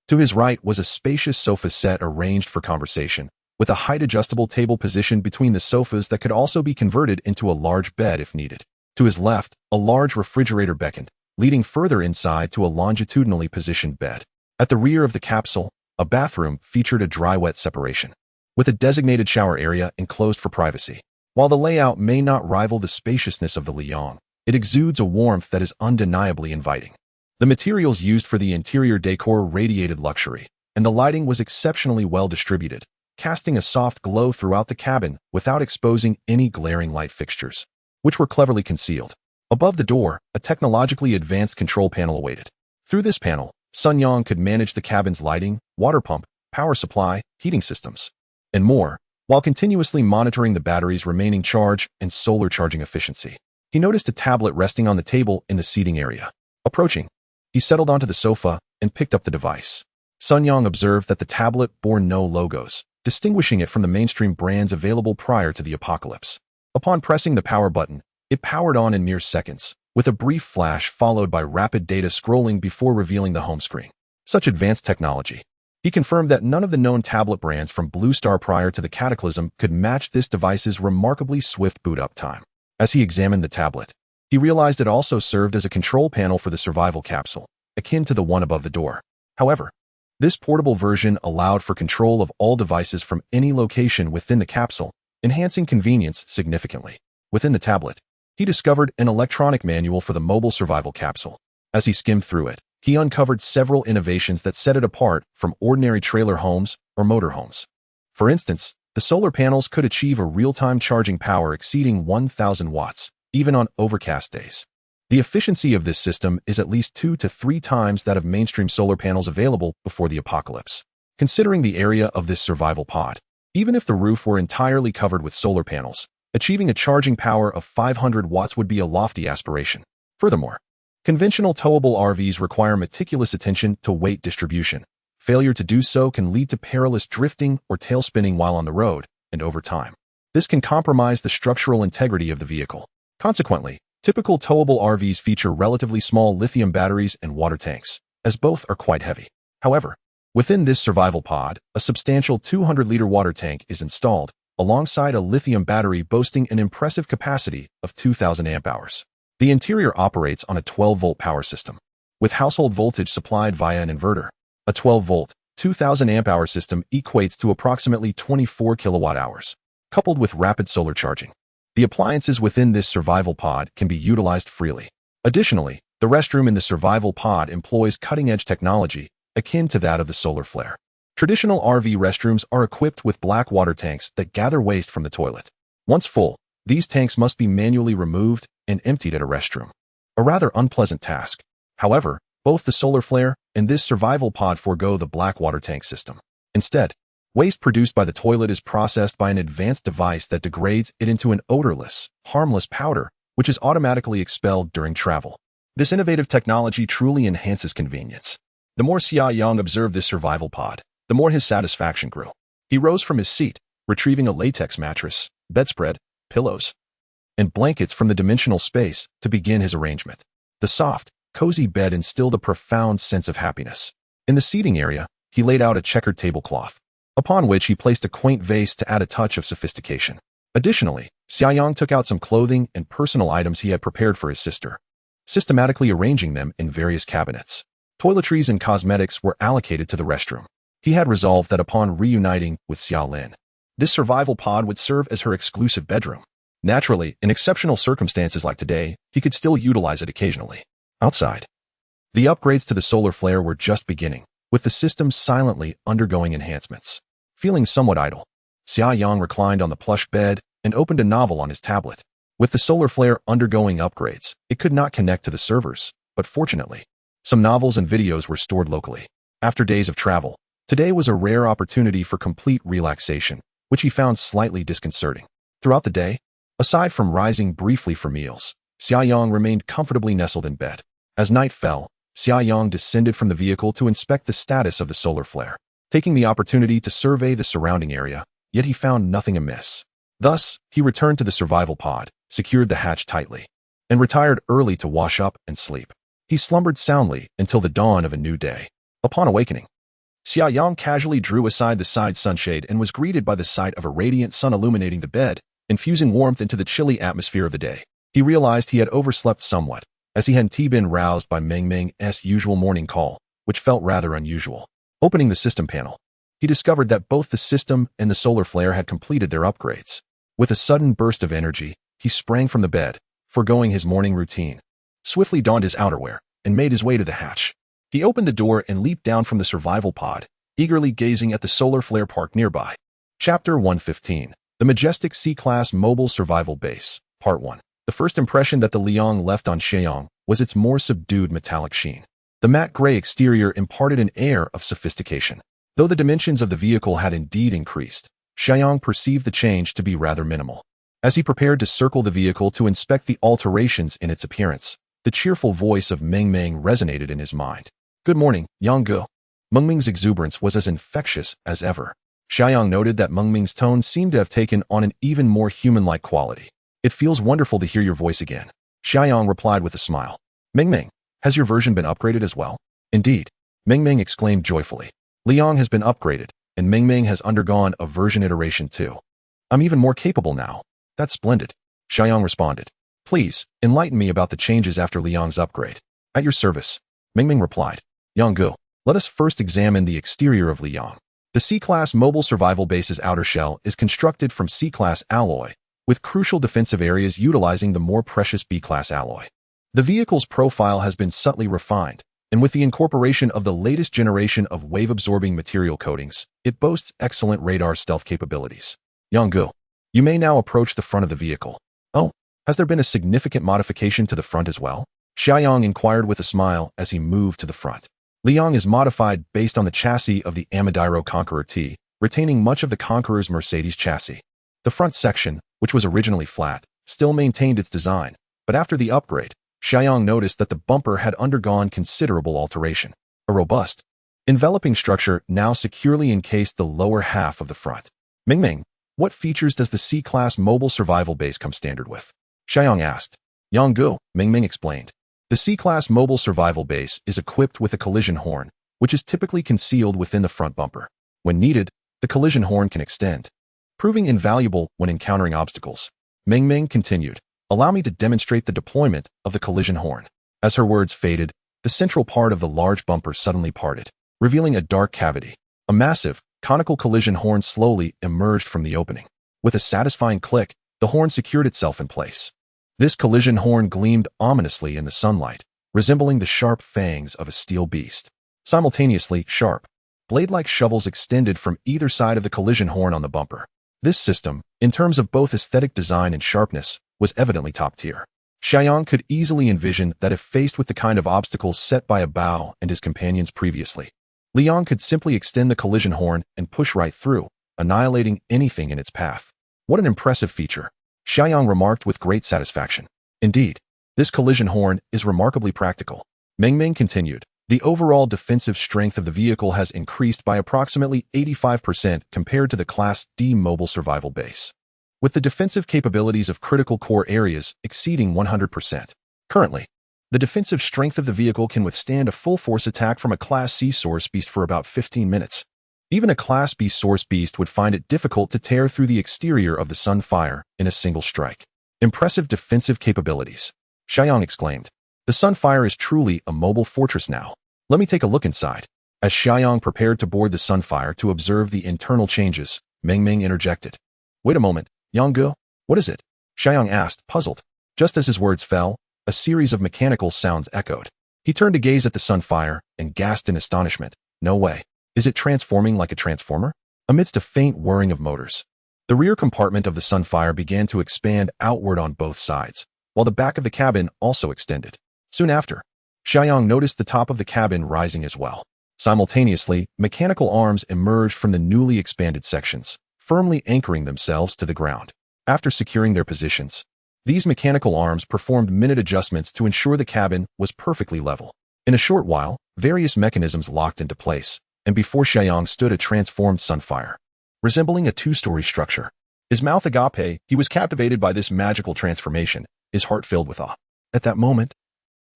S1: To his right was a spacious sofa set arranged for conversation, with a height-adjustable table positioned between the sofas that could also be converted into a large bed if needed. To his left, a large refrigerator beckoned, leading further inside to a longitudinally positioned bed. At the rear of the capsule, a bathroom featured a dry-wet separation, with a designated shower area enclosed for privacy. While the layout may not rival the spaciousness of the Liang, it exudes a warmth that is undeniably inviting. The materials used for the interior decor radiated luxury, and the lighting was exceptionally well distributed, casting a soft glow throughout the cabin without exposing any glaring light fixtures, which were cleverly concealed. Above the door, a technologically advanced control panel awaited. Through this panel, Sun Yang could manage the cabin's lighting, water pump, power supply, heating systems, and more, while continuously monitoring the battery's remaining charge and solar charging efficiency. He noticed a tablet resting on the table in the seating area. Approaching, he settled onto the sofa and picked up the device. Sun Yang observed that the tablet bore no logos, distinguishing it from the mainstream brands available prior to the apocalypse. Upon pressing the power button, it powered on in mere seconds, with a brief flash followed by rapid data scrolling before revealing the home screen. Such advanced technology. He confirmed that none of the known tablet brands from Blue Star prior to the cataclysm could match this device's remarkably swift boot-up time. As he examined the tablet, he realized it also served as a control panel for the survival capsule, akin to the one above the door. However, this portable version allowed for control of all devices from any location within the capsule, enhancing convenience significantly. Within the tablet, he discovered an electronic manual for the mobile survival capsule. As he skimmed through it, he uncovered several innovations that set it apart from ordinary trailer homes or motorhomes. For instance, the solar panels could achieve a real-time charging power exceeding 1,000 watts, even on overcast days. The efficiency of this system is at least 2 to 3 times that of mainstream solar panels available before the apocalypse. Considering the area of this survival pod, even if the roof were entirely covered with solar panels, achieving a charging power of 500 watts would be a lofty aspiration. Furthermore, conventional towable RVs require meticulous attention to weight distribution. Failure to do so can lead to perilous drifting or tail spinning while on the road, and over time, this can compromise the structural integrity of the vehicle. Consequently, typical towable RVs feature relatively small lithium batteries and water tanks, as both are quite heavy. However, within this survival pod, a substantial 200-liter water tank is installed, alongside a lithium battery boasting an impressive capacity of 2,000 amp-hours. The interior operates on a 12-volt power system, with household voltage supplied via an inverter. A 12-volt, 2,000 amp-hour system equates to approximately 24 kilowatt-hours, coupled with rapid solar charging. The appliances within this survival pod can be utilized freely. Additionally, the restroom in the survival pod employs cutting-edge technology akin to that of the solar flare. Traditional RV restrooms are equipped with black water tanks that gather waste from the toilet. Once full, these tanks must be manually removed and emptied at a restroom. A rather unpleasant task. However, both the solar flare and this survival pod forego the black water tank system. Instead, waste produced by the toilet is processed by an advanced device that degrades it into an odorless, harmless powder, which is automatically expelled during travel. This innovative technology truly enhances convenience. The more Xia Yang observed this survival pod, the more his satisfaction grew. He rose from his seat, retrieving a latex mattress, bedspread, pillows, and blankets from the dimensional space to begin his arrangement. The soft, cozy bed instilled a profound sense of happiness. In the seating area, he laid out a checkered tablecloth, upon which he placed a quaint vase to add a touch of sophistication. Additionally, Xia Yang took out some clothing and personal items he had prepared for his sister, systematically arranging them in various cabinets. Toiletries and cosmetics were allocated to the restroom. He had resolved that upon reuniting with Xia Lin, this survival pod would serve as her exclusive bedroom. Naturally, in exceptional circumstances like today, he could still utilize it occasionally. Outside, the upgrades to the solar flare were just beginning, with the system silently undergoing enhancements. Feeling somewhat idle, Xia Yang reclined on the plush bed and opened a novel on his tablet. With the solar flare undergoing upgrades, it could not connect to the servers, but fortunately, some novels and videos were stored locally. After days of travel, today was a rare opportunity for complete relaxation, which he found slightly disconcerting. Throughout the day, aside from rising briefly for meals, Xia Yang remained comfortably nestled in bed. As night fell, Xia Yang descended from the vehicle to inspect the status of the solar flare, taking the opportunity to survey the surrounding area, yet he found nothing amiss. Thus, he returned to the survival pod, secured the hatch tightly, and retired early to wash up and sleep. He slumbered soundly until the dawn of a new day. Upon awakening, Xia Yang casually drew aside the side sunshade and was greeted by the sight of a radiant sun illuminating the bed, infusing warmth into the chilly atmosphere of the day. He realized he had overslept somewhat, as he hadn't been roused by Meng Meng's usual morning call, which felt rather unusual. Opening the system panel, he discovered that both the system and the solar flare had completed their upgrades. With a sudden burst of energy, he sprang from the bed, foregoing his morning routine, swiftly donned his outerwear, and made his way to the hatch. He opened the door and leaped down from the survival pod, eagerly gazing at the solar flare park nearby. Chapter 115. The Majestic C-Class Mobile Survival Base, Part 1. The first impression that the Liang left on Xia Yang was its more subdued metallic sheen. The matte gray exterior imparted an air of sophistication. Though the dimensions of the vehicle had indeed increased, Xia Yang perceived the change to be rather minimal. As he prepared to circle the vehicle to inspect the alterations in its appearance, the cheerful voice of Meng Meng resonated in his mind. "Good morning, Yang Gu." Meng Meng's exuberance was as infectious as ever. Xia Yang noted that Meng Meng's tone seemed to have taken on an even more human-like quality. "It feels wonderful to hear your voice again," Xia Yang replied with a smile. "Meng Meng, has your version been upgraded as well?" "Indeed," Meng Meng exclaimed joyfully. "Liang has been upgraded, and Meng Meng has undergone a version iteration too. I'm even more capable now." "That's splendid," Xia Yang responded. "Please, enlighten me about the changes after Liang's upgrade." "At your service," Meng Meng replied. "Yang Gu, let us first examine the exterior of Liang." The C-Class Mobile Survival Base's outer shell is constructed from C-Class alloy, with crucial defensive areas utilizing the more precious B-Class alloy. The vehicle's profile has been subtly refined, and with the incorporation of the latest generation of wave-absorbing material coatings, it boasts excellent radar stealth capabilities. "Yang Gu, you may now approach the front of the vehicle." "Oh, has there been a significant modification to the front as well?" Xia Yang inquired with a smile as he moved to the front. Liang is modified based on the chassis of the Amadiro Conqueror T, retaining much of the Conqueror's Mercedes chassis. The front section, which was originally flat, still maintained its design, but after the upgrade, Xia Yang noticed that the bumper had undergone considerable alteration. A robust, enveloping structure now securely encased the lower half of the front. "Meng Meng, what features does the C-Class Mobile Survival Base come standard with?" Xia Yang asked. "Yang Gu," Meng Meng explained. "The C-Class Mobile Survival Base is equipped with a collision horn, which is typically concealed within the front bumper. When needed, the collision horn can extend, proving invaluable when encountering obstacles." Meng Meng continued, "Allow me to demonstrate the deployment of the collision horn." As her words faded, the central part of the large bumper suddenly parted, revealing a dark cavity. A massive, conical collision horn slowly emerged from the opening. With a satisfying click, the horn secured itself in place. This collision horn gleamed ominously in the sunlight, resembling the sharp fangs of a steel beast. Simultaneously, sharp, blade-like shovels extended from either side of the collision horn on the bumper. This system, in terms of both aesthetic design and sharpness, was evidently top tier. Xia Yang could easily envision that if faced with the kind of obstacles set by a Bao and his companions previously, Liang could simply extend the collision horn and push right through, annihilating anything in its path. "What an impressive feature," Xia Yang remarked with great satisfaction. "Indeed, this collision horn is remarkably practical," Meng Meng continued, The overall defensive strength of the vehicle has increased by approximately 85% compared to the Class D mobile survival base, with the defensive capabilities of critical core areas exceeding 100%. Currently, the defensive strength of the vehicle can withstand a full-force attack from a Class C Source Beast for about 15 minutes. Even a Class B Source Beast would find it difficult to tear through the exterior of the Sunfire in a single strike. Impressive defensive capabilities, Xia Yang exclaimed. The Sunfire is truly a mobile fortress now. Let me take a look inside. As Xia Yang prepared to board the Sunfire to observe the internal changes, Meng Meng interjected. Wait a moment, Yang, what is it? Xia Yang asked, puzzled. Just as his words fell, a series of mechanical sounds echoed. He turned to gaze at the Sunfire and gasped in astonishment. No way. Is it transforming like a transformer? Amidst a faint whirring of motors, the rear compartment of the Sunfire began to expand outward on both sides, while the back of the cabin also extended. Soon after, Xia Yang noticed the top of the cabin rising as well. Simultaneously, mechanical arms emerged from the newly expanded sections, firmly anchoring themselves to the ground. After securing their positions, these mechanical arms performed minute adjustments to ensure the cabin was perfectly level. In a short while, various mechanisms locked into place, and before Xia Yang stood a transformed Sunfire, resembling a two-story structure. His mouth agape, he was captivated by this magical transformation, his heart filled with awe. At that moment,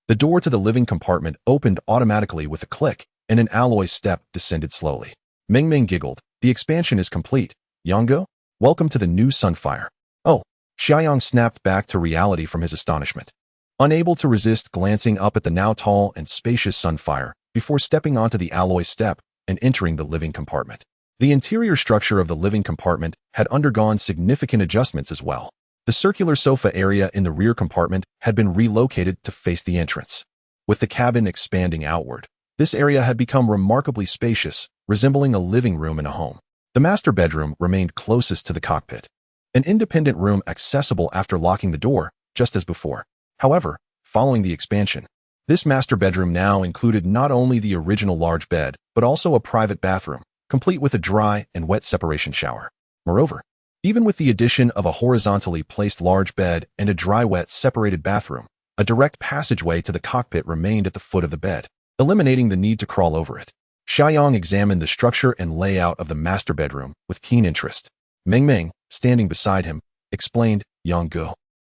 S1: the door to the living compartment opened automatically with a click, and an alloy step descended slowly. Meng Meng giggled. The expansion is complete. Yang, welcome to the new Sunfire. Oh, Xia Yang snapped back to reality from his astonishment, unable to resist glancing up at the now tall and spacious Sunfire before stepping onto the alloy step and entering the living compartment. The interior structure of the living compartment had undergone significant adjustments as well. The circular sofa area in the rear compartment had been relocated to face the entrance. With the cabin expanding outward, this area had become remarkably spacious, resembling a living room in a home. The master bedroom remained closest to the cockpit, an independent room accessible after locking the door, just as before. However, following the expansion, this master bedroom now included not only the original large bed, but also a private bathroom, complete with a dry and wet separation shower. Moreover, even with the addition of a horizontally placed large bed and a dry-wet separated bathroom, a direct passageway to the cockpit remained at the foot of the bed, eliminating the need to crawl over it. Xia Yang examined the structure and layout of the master bedroom with keen interest. Meng Meng, standing beside him, explained, Yang,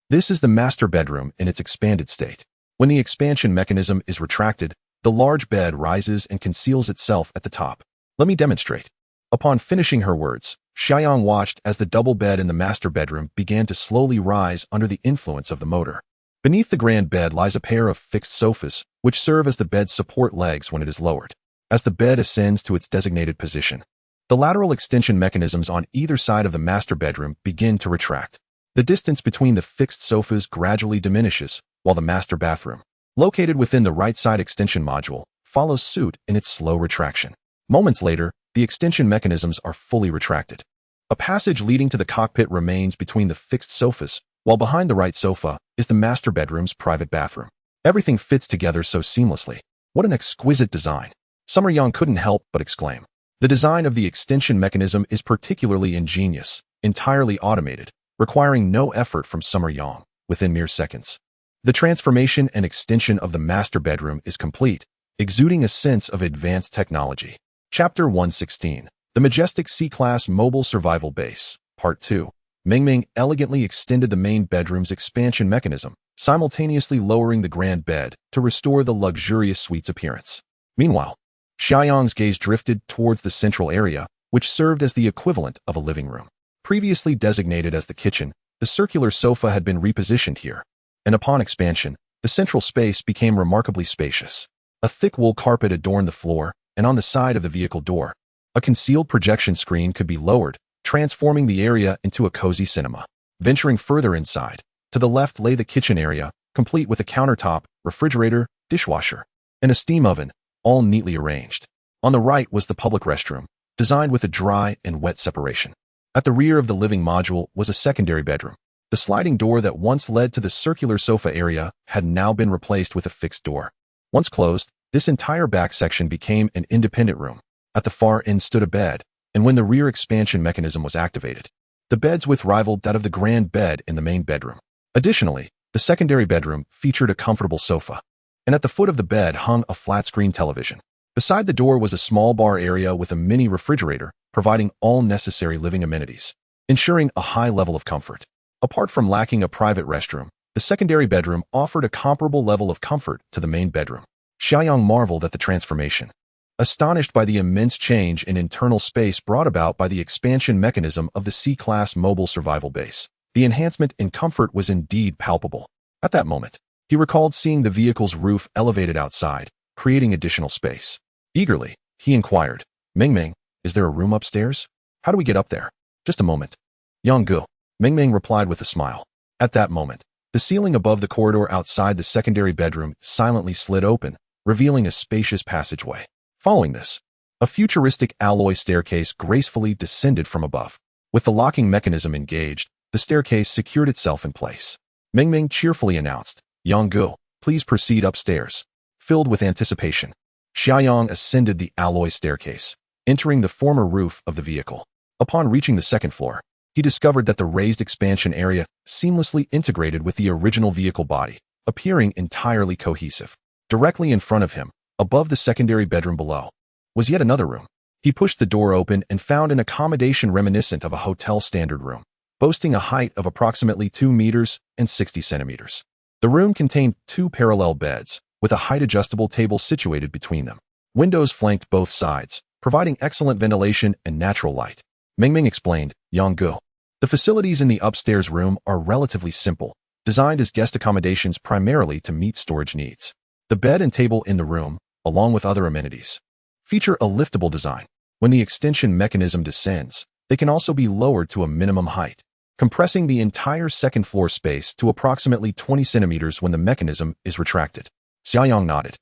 S1: this is the master bedroom in its expanded state. When the expansion mechanism is retracted, the large bed rises and conceals itself at the top. Let me demonstrate. Upon finishing her words, Xia Yang watched as the double bed in the master bedroom began to slowly rise under the influence of the motor. Beneath the grand bed lies a pair of fixed sofas, which serve as the bed's support legs when it is lowered. As the bed ascends to its designated position, the lateral extension mechanisms on either side of the master bedroom begin to retract. The distance between the fixed sofas gradually diminishes, while the master bathroom, located within the right side extension module, follows suit in its slow retraction. Moments later, the extension mechanisms are fully retracted. A passage leading to the cockpit remains between the fixed sofas, while behind the right sofa is the master bedroom's private bathroom. Everything fits together so seamlessly. What an exquisite design! Summer Yang couldn't help but exclaim. The design of the extension mechanism is particularly ingenious, entirely automated, requiring no effort from Summer Yang, within mere seconds. The transformation and extension of the master bedroom is complete, exuding a sense of advanced technology. Chapter 116. The Majestic C-Class Mobile Survival Base, Part 2. Meng Meng elegantly extended the main bedroom's expansion mechanism, simultaneously lowering the grand bed to restore the luxurious suite's appearance. Meanwhile, Xia Yang's gaze drifted towards the central area, which served as the equivalent of a living room. Previously designated as the kitchen, the circular sofa had been repositioned here, and upon expansion, the central space became remarkably spacious. A thick wool carpet adorned the floor, and on the side of the vehicle door, a concealed projection screen could be lowered, transforming the area into a cozy cinema. Venturing further inside, to the left lay the kitchen area, complete with a countertop, refrigerator, dishwasher, and a steam oven, all neatly arranged. On the right was the public restroom, designed with a dry and wet separation. At the rear of the living module was a secondary bedroom. The sliding door that once led to the circular sofa area had now been replaced with a fixed door. Once closed, this entire back section became an independent room. At the far end stood a bed, and when the rear expansion mechanism was activated, the bed's width rivaled that of the grand bed in the main bedroom. Additionally, the secondary bedroom featured a comfortable sofa, and at the foot of the bed hung a flat-screen television. Beside the door was a small bar area with a mini refrigerator, providing all necessary living amenities, ensuring a high level of comfort. Apart from lacking a private restroom, the secondary bedroom offered a comparable level of comfort to the main bedroom. Xia Yang marveled at the transformation, astonished by the immense change in internal space brought about by the expansion mechanism of the C-class mobile survival base. The enhancement in comfort was indeed palpable. At that moment, he recalled seeing the vehicle's roof elevated outside, creating additional space. Eagerly, he inquired, Ming, is there a room upstairs? How do we get up there? Just a moment. Yang, Ming replied with a smile. At that moment, the ceiling above the corridor outside the secondary bedroom silently slid open, revealing a spacious passageway. Following this, a futuristic alloy staircase gracefully descended from above. With the locking mechanism engaged, the staircase secured itself in place. Ming cheerfully announced, Yang, please proceed upstairs. Filled with anticipation, Xia Yang ascended the alloy staircase, entering the former roof of the vehicle. Upon reaching the second floor, he discovered that the raised expansion area seamlessly integrated with the original vehicle body, appearing entirely cohesive. Directly in front of him, above the secondary bedroom below, was yet another room. He pushed the door open and found an accommodation reminiscent of a hotel standard room, boasting a height of approximately 2 meters and 60 centimeters. The room contained 2 parallel beds, with a height-adjustable table situated between them. Windows flanked both sides, providing excellent ventilation and natural light. Ming explained, Yang, the facilities in the upstairs room are relatively simple, designed as guest accommodations primarily to meet storage needs. The bed and table in the room, along with other amenities, feature a liftable design. When the extension mechanism descends, they can also be lowered to a minimum height, compressing the entire second floor space to approximately 20 centimeters when the mechanism is retracted. Xia Yang nodded.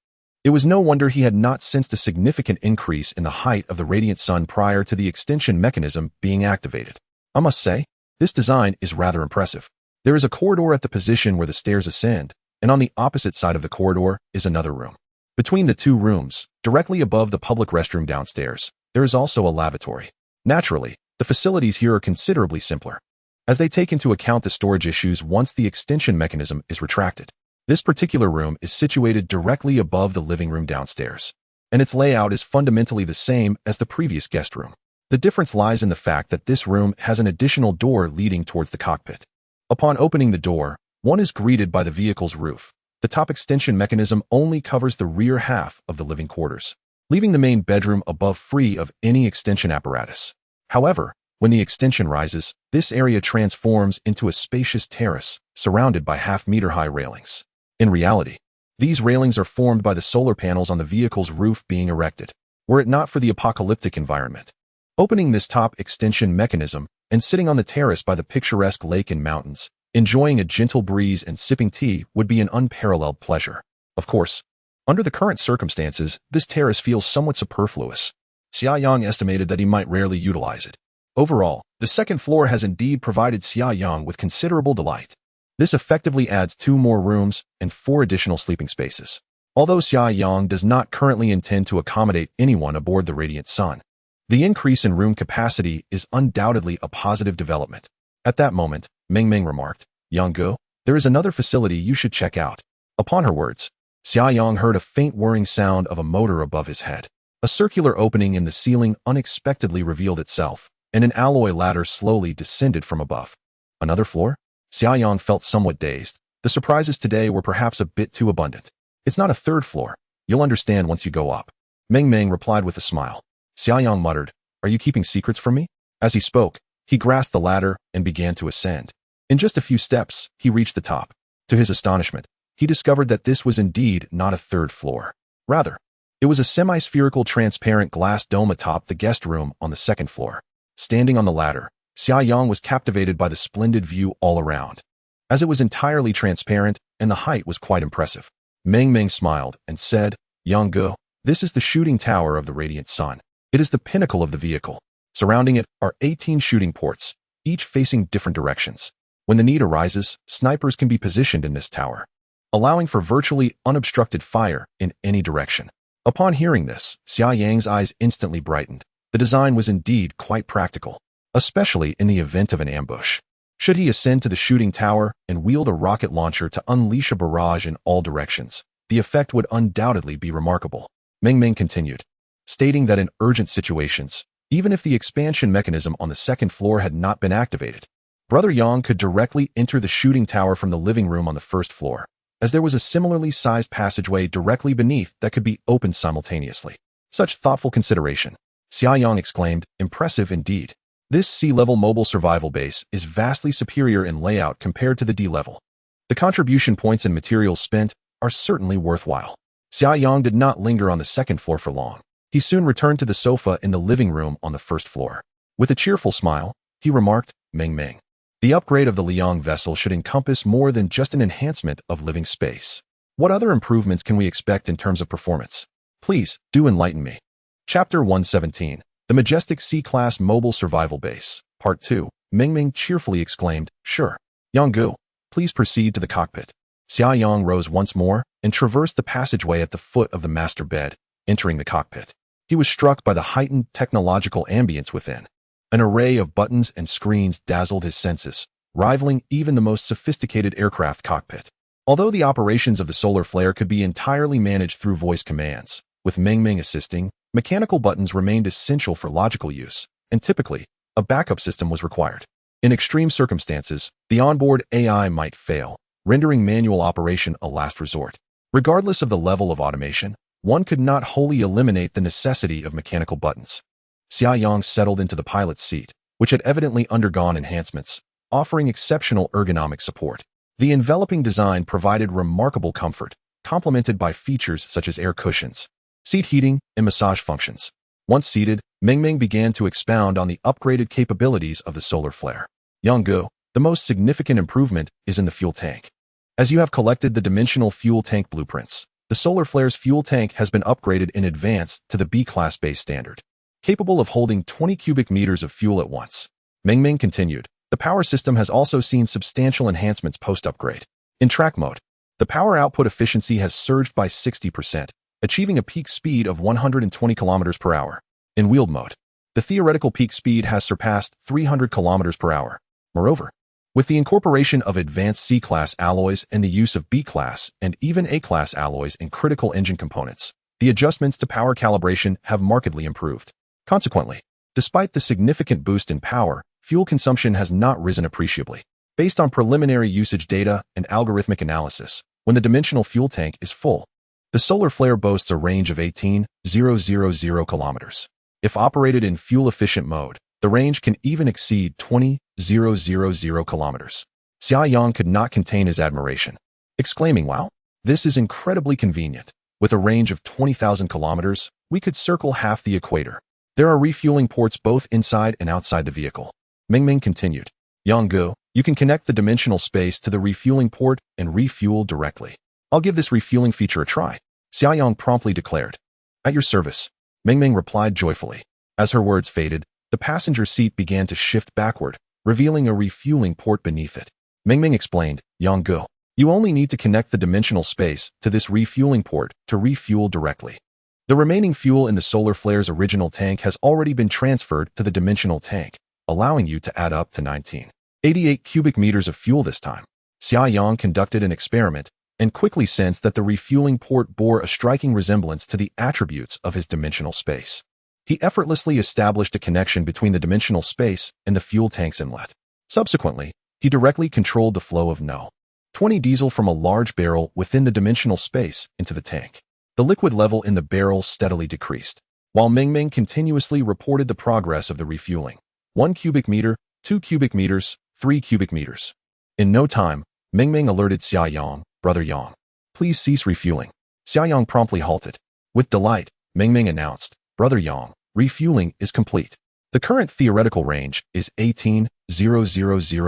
S1: It was no wonder he had not sensed a significant increase in the height of the radiant sun prior to the extension mechanism being activated. I must say, this design is rather impressive. There is a corridor at the position where the stairs ascend, and on the opposite side of the corridor is another room. Between the 2 rooms, directly above the public restroom downstairs, there is also a lavatory. Naturally, the facilities here are considerably simpler, as they take into account the storage issues once the extension mechanism is retracted. This particular room is situated directly above the living room downstairs, and its layout is fundamentally the same as the previous guest room. The difference lies in the fact that this room has an additional door leading towards the cockpit. Upon opening the door, one is greeted by the vehicle's roof. The top extension mechanism only covers the rear half of the living quarters, leaving the main bedroom above free of any extension apparatus. However, when the extension rises, this area transforms into a spacious terrace surrounded by half-meter-high railings. In reality, these railings are formed by the solar panels on the vehicle's roof being erected, were it not for the apocalyptic environment. Opening this top extension mechanism and sitting on the terrace by the picturesque lake and mountains, enjoying a gentle breeze and sipping tea would be an unparalleled pleasure. Of course, under the current circumstances, this terrace feels somewhat superfluous. Xia Yang estimated that he might rarely utilize it. Overall, the second floor has indeed provided Xia Yang with considerable delight. This effectively adds 2 more rooms and 4 additional sleeping spaces. Although Xia Yang does not currently intend to accommodate anyone aboard the Radiant Sun, the increase in room capacity is undoubtedly a positive development. At that moment, Ming remarked, Yang, there is another facility you should check out. Upon her words, Xia Yang heard a faint whirring sound of a motor above his head. A circular opening in the ceiling unexpectedly revealed itself, and an alloy ladder slowly descended from above. Another floor? Xia Yang felt somewhat dazed. The surprises today were perhaps a bit too abundant. It's not a 3rd floor. You'll understand once you go up. Ming replied with a smile. Xia Yang muttered, Are you keeping secrets from me? As he spoke, he grasped the ladder and began to ascend. In just a few steps, he reached the top. To his astonishment, he discovered that this was indeed not a 3rd floor. Rather, it was a semi-spherical transparent glass dome atop the guest room on the 2nd floor. Standing on the ladder, Xia Yang was captivated by the splendid view all around, as it was entirely transparent and the height was quite impressive. Ming smiled and said, Yang, this is the shooting tower of the Radiant Sun. It is the pinnacle of the vehicle. Surrounding it are 18 shooting ports, each facing different directions. When the need arises, snipers can be positioned in this tower, allowing for virtually unobstructed fire in any direction. Upon hearing this, Xia Yang's eyes instantly brightened. The design was indeed quite practical, especially in the event of an ambush. Should he ascend to the shooting tower and wield a rocket launcher to unleash a barrage in all directions, the effect would undoubtedly be remarkable. Meng continued, stating that in urgent situations, even if the expansion mechanism on the second floor had not been activated, Brother Yang could directly enter the shooting tower from the living room on the first floor, as there was a similarly sized passageway directly beneath that could be opened simultaneously. Such thoughtful consideration, Xia Yang exclaimed, impressive indeed. This C-level mobile survival base is vastly superior in layout compared to the D-level. The contribution points and materials spent are certainly worthwhile. Xia Yang did not linger on the second floor for long. He soon returned to the sofa in the living room on the first floor. With a cheerful smile, he remarked, Meng. The upgrade of the Liang vessel should encompass more than just an enhancement of living space. What other improvements can we expect in terms of performance? Please, do enlighten me. Chapter 117. The Majestic C-Class Mobile Survival Base. Part 2. Meng cheerfully exclaimed, sure. Yang, please proceed to the cockpit. Xia Yang rose once more and traversed the passageway at the foot of the master bed, entering the cockpit. He was struck by the heightened technological ambience within. An array of buttons and screens dazzled his senses, rivaling even the most sophisticated aircraft cockpit. Although the operations of the solar flare could be entirely managed through voice commands, with Meng assisting, mechanical buttons remained essential for logical use, and typically, a backup system was required. In extreme circumstances, the onboard AI might fail, rendering manual operation a last resort. Regardless of the level of automation, one could not wholly eliminate the necessity of mechanical buttons. Xia Yang settled into the pilot's seat, which had evidently undergone enhancements, offering exceptional ergonomic support. The enveloping design provided remarkable comfort, complemented by features such as air cushions, seat heating, and massage functions. Once seated, Meng began to expound on the upgraded capabilities of the solar flare. Yang, the most significant improvement is in the fuel tank. As you have collected the dimensional fuel tank blueprints, the solar flare's fuel tank has been upgraded in advance to the B-class base standard, capable of holding 20 cubic meters of fuel at once. Meng continued, the power system has also seen substantial enhancements post-upgrade. In track mode, the power output efficiency has surged by 60%, achieving a peak speed of 120 km per hour. In wheeled mode, the theoretical peak speed has surpassed 300 km per hour. Moreover, with the incorporation of advanced C-class alloys and the use of B-class and even A-class alloys in critical engine components, the adjustments to power calibration have markedly improved. Consequently, despite the significant boost in power, fuel consumption has not risen appreciably. Based on preliminary usage data and algorithmic analysis, when the dimensional fuel tank is full, the solar flare boasts a range of 18,000 kilometers. If operated in fuel-efficient mode, the range can even exceed 20,000 kilometers. Xia Yang could not contain his admiration, exclaiming, wow, this is incredibly convenient. With a range of 20,000 kilometers, we could circle half the equator. There are refueling ports both inside and outside the vehicle. Meng continued, Yang, you can connect the dimensional space to the refueling port and refuel directly. I'll give this refueling feature a try, Xia Yang promptly declared. At your service, Meng replied joyfully. As her words faded, the passenger seat began to shift backward, revealing a refueling port beneath it. Meng explained, Yang, you only need to connect the dimensional space to this refueling port to refuel directly. The remaining fuel in the solar flare's original tank has already been transferred to the dimensional tank, allowing you to add up to 1988 cubic meters of fuel this time. Xia Yang conducted an experiment and quickly sensed that the refueling port bore a striking resemblance to the attributes of his dimensional space. He effortlessly established a connection between the dimensional space and the fuel tank's inlet. Subsequently, he directly controlled the flow of No. 20 diesel from a large barrel within the dimensional space into the tank. The liquid level in the barrel steadily decreased, while Meng continuously reported the progress of the refueling. 1 cubic meter, 2 cubic meters, 3 cubic meters. In no time, Meng alerted Xia Yang, Brother Yang, please cease refueling. Xia Yang promptly halted. With delight, Meng announced, Brother Yang, refueling is complete. The current theoretical range is 18,000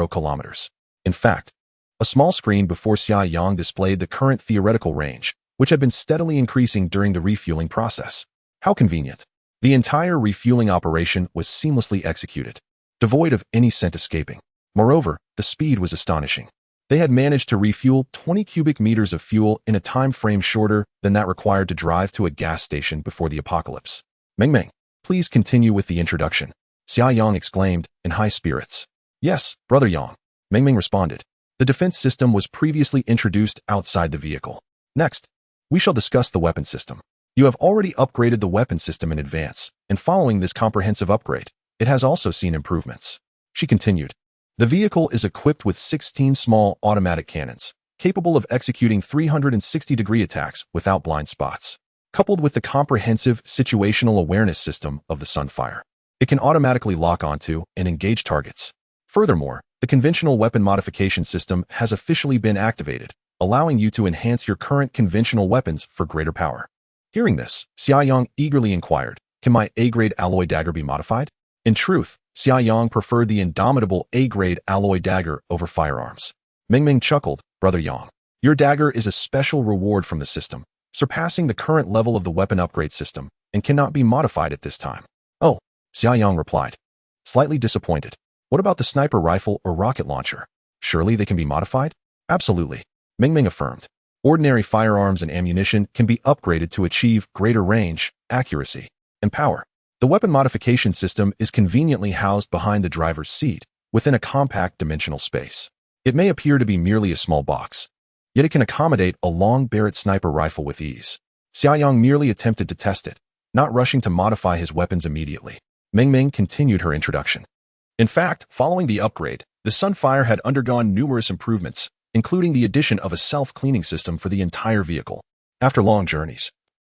S1: kilometers. In fact, a small screen before Xia Yang displayed the current theoretical range, which had been steadily increasing during the refueling process. How convenient. The entire refueling operation was seamlessly executed, devoid of any scent escaping. Moreover, the speed was astonishing. They had managed to refuel 20 cubic meters of fuel in a time frame shorter than that required to drive to a gas station before the apocalypse. Meng, please continue with the introduction, Xia Yang exclaimed in high spirits. Yes, Brother Yang, Meng responded. The defense system was previously introduced outside the vehicle. Next, we shall discuss the weapon system. You have already upgraded the weapon system in advance, and following this comprehensive upgrade, it has also seen improvements. She continued. The vehicle is equipped with 16 small automatic cannons, capable of executing 360-degree attacks without blind spots. Coupled with the comprehensive situational awareness system of the Sunfire, it can automatically lock onto and engage targets. Furthermore, the conventional weapon modification system has officially been activated, allowing you to enhance your current conventional weapons for greater power. Hearing this, Xia Yang eagerly inquired, "Can my A-grade alloy dagger be modified?" In truth, Xia Yang preferred the indomitable A-grade alloy dagger over firearms. Ming chuckled, "Brother Yang, your dagger is a special reward from the system, surpassing the current level of the weapon upgrade system, and cannot be modified at this time." "Oh," Xia Yang replied, slightly disappointed. "What about the sniper rifle or rocket launcher? Surely they can be modified?" "Absolutely," Ming affirmed. "Ordinary firearms and ammunition can be upgraded to achieve greater range, accuracy, and power. The weapon modification system is conveniently housed behind the driver's seat, within a compact dimensional space. It may appear to be merely a small box, yet it can accommodate a long Barrett sniper rifle with ease." Xia Yang merely attempted to test it, not rushing to modify his weapons immediately. Ming continued her introduction. In fact, following the upgrade, the Sunfire had undergone numerous improvements, including the addition of a self-cleaning system for the entire vehicle. After long journeys,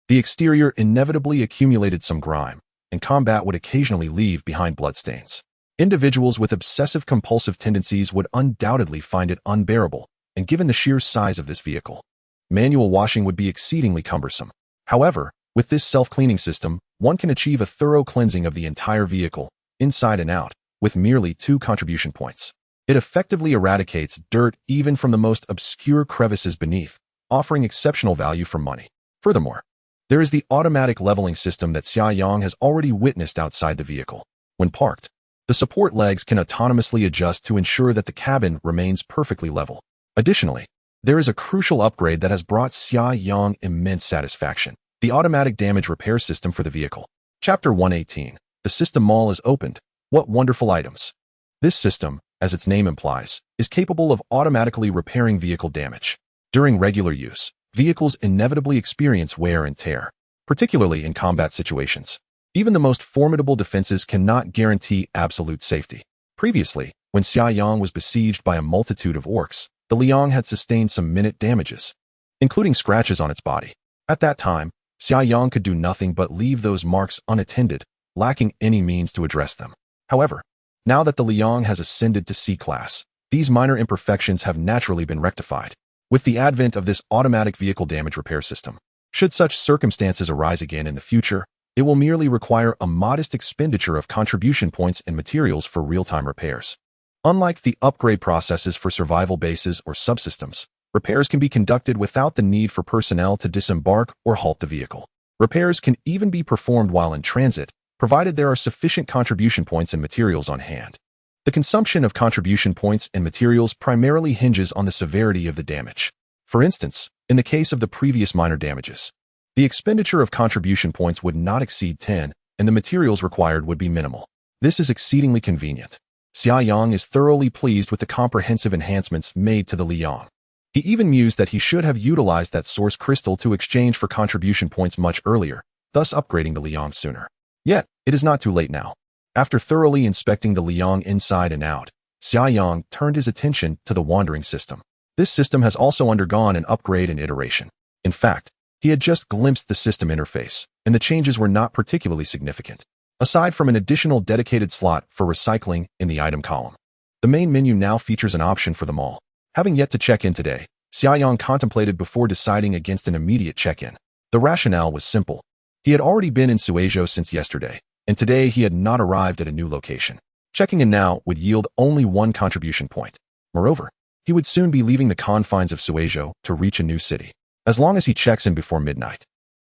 S1: the exterior inevitably accumulated some grime, and combat would occasionally leave behind bloodstains. Individuals with obsessive-compulsive tendencies would undoubtedly find it unbearable, and given the sheer size of this vehicle, manual washing would be exceedingly cumbersome. However, with this self-cleaning system, one can achieve a thorough cleansing of the entire vehicle, inside and out, with merely 2 contribution points. It effectively eradicates dirt even from the most obscure crevices beneath, offering exceptional value for money. Furthermore, there is the automatic leveling system that Xia Yang has already witnessed outside the vehicle. When parked, the support legs can autonomously adjust to ensure that the cabin remains perfectly level. Additionally, there is a crucial upgrade that has brought Xia Yang immense satisfaction: the automatic damage repair system for the vehicle. Chapter 118. The System Mall is opened. What wonderful items! This system, as its name implies, is capable of automatically repairing vehicle damage. During regular use, vehicles inevitably experience wear and tear, particularly in combat situations. Even the most formidable defenses cannot guarantee absolute safety. Previously, when Xia Yang was besieged by a multitude of orcs, the Liang had sustained some minute damages, including scratches on its body. At that time, Xia Yang could do nothing but leave those marks unattended, lacking any means to address them. However, now that the Liang has ascended to C-class, these minor imperfections have naturally been rectified. With the advent of this automatic vehicle damage repair system, should such circumstances arise again in the future, it will merely require a modest expenditure of contribution points and materials for real-time repairs. Unlike the upgrade processes for survival bases or subsystems, repairs can be conducted without the need for personnel to disembark or halt the vehicle. Repairs can even be performed while in transit, provided there are sufficient contribution points and materials on hand. The consumption of contribution points and materials primarily hinges on the severity of the damage. For instance, in the case of the previous minor damages, the expenditure of contribution points would not exceed 10, and the materials required would be minimal. This is exceedingly convenient. Xia Yang is thoroughly pleased with the comprehensive enhancements made to the Liang. He even mused that he should have utilized that source crystal to exchange for contribution points much earlier, thus upgrading the Liang sooner. Yet, it is not too late now. After thoroughly inspecting the Liang inside and out, Xia Yang turned his attention to the wandering system. This system has also undergone an upgrade and iteration. In fact, he had just glimpsed the system interface, and the changes were not particularly significant. Aside from an additional dedicated slot for recycling in the item column, the main menu now features an option for them all. Having yet to check in today, Xia Yang contemplated before deciding against an immediate check-in. The rationale was simple. He had already been in Suizhou since yesterday, and today he had not arrived at a new location. Checking in now would yield only 1 contribution point. Moreover, he would soon be leaving the confines of Suizhou to reach a new city. As long as he checks in before midnight,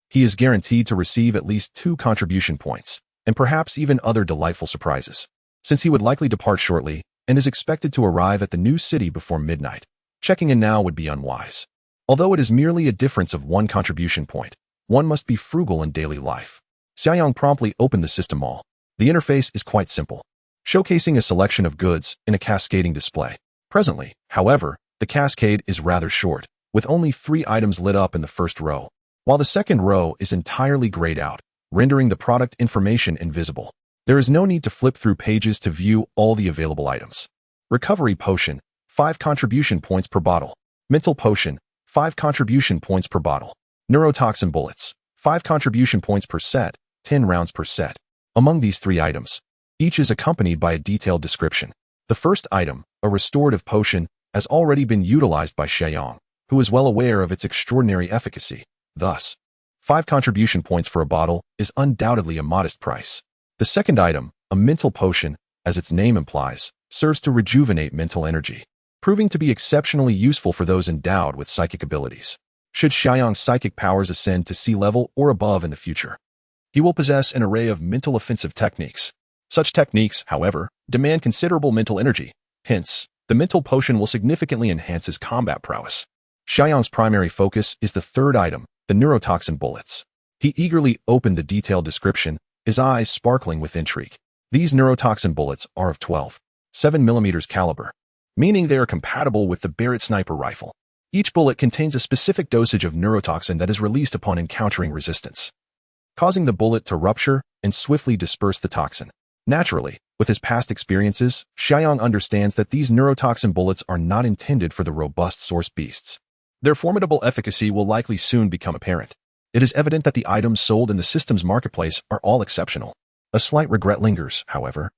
S1: he is guaranteed to receive at least 2 contribution points, and perhaps even other delightful surprises. Since he would likely depart shortly, and is expected to arrive at the new city before midnight, checking in now would be unwise. Although it is merely a difference of 1 contribution point, one must be frugal in daily life. Xia Yang promptly opened the system mall. The interface is quite simple, showcasing a selection of goods in a cascading display. Presently, however, the cascade is rather short, with only 3 items lit up in the first row. while the second row is entirely grayed out, rendering the product information invisible. There is no need to flip through pages to view all the available items. Recovery Potion, 5 contribution points per bottle. Mental Potion, 5 contribution points per bottle. Neurotoxin Bullets, 5 contribution points per set, 10 rounds per set. Among these 3 items, each is accompanied by a detailed description. The first item, a restorative potion, has already been utilized by Xia Yang, who is well aware of its extraordinary efficacy. Thus, 5 contribution points for a bottle is undoubtedly a modest price. The second item, a mental potion, as its name implies, serves to rejuvenate mental energy, proving to be exceptionally useful for those endowed with psychic abilities. Should Xia Yang's psychic powers ascend to sea level or above in the future, he will possess an array of mental offensive techniques. Such techniques, however, demand considerable mental energy. Hence, the mental potion will significantly enhance his combat prowess. Xia Yang's primary focus is the third item, the neurotoxin bullets. He eagerly opened the detailed description, his eyes sparkling with intrigue. These neurotoxin bullets are of 12.7mm caliber, meaning they are compatible with the Barrett sniper rifle. Each bullet contains a specific dosage of neurotoxin that is released upon encountering resistance, causing the bullet to rupture and swiftly disperse the toxin. Naturally, with his past experiences, Xia Yang understands that these neurotoxin bullets are not intended for the robust source beasts. Their formidable efficacy will likely soon become apparent. It is evident that the items sold in the system's marketplace are all exceptional. A slight regret lingers, however,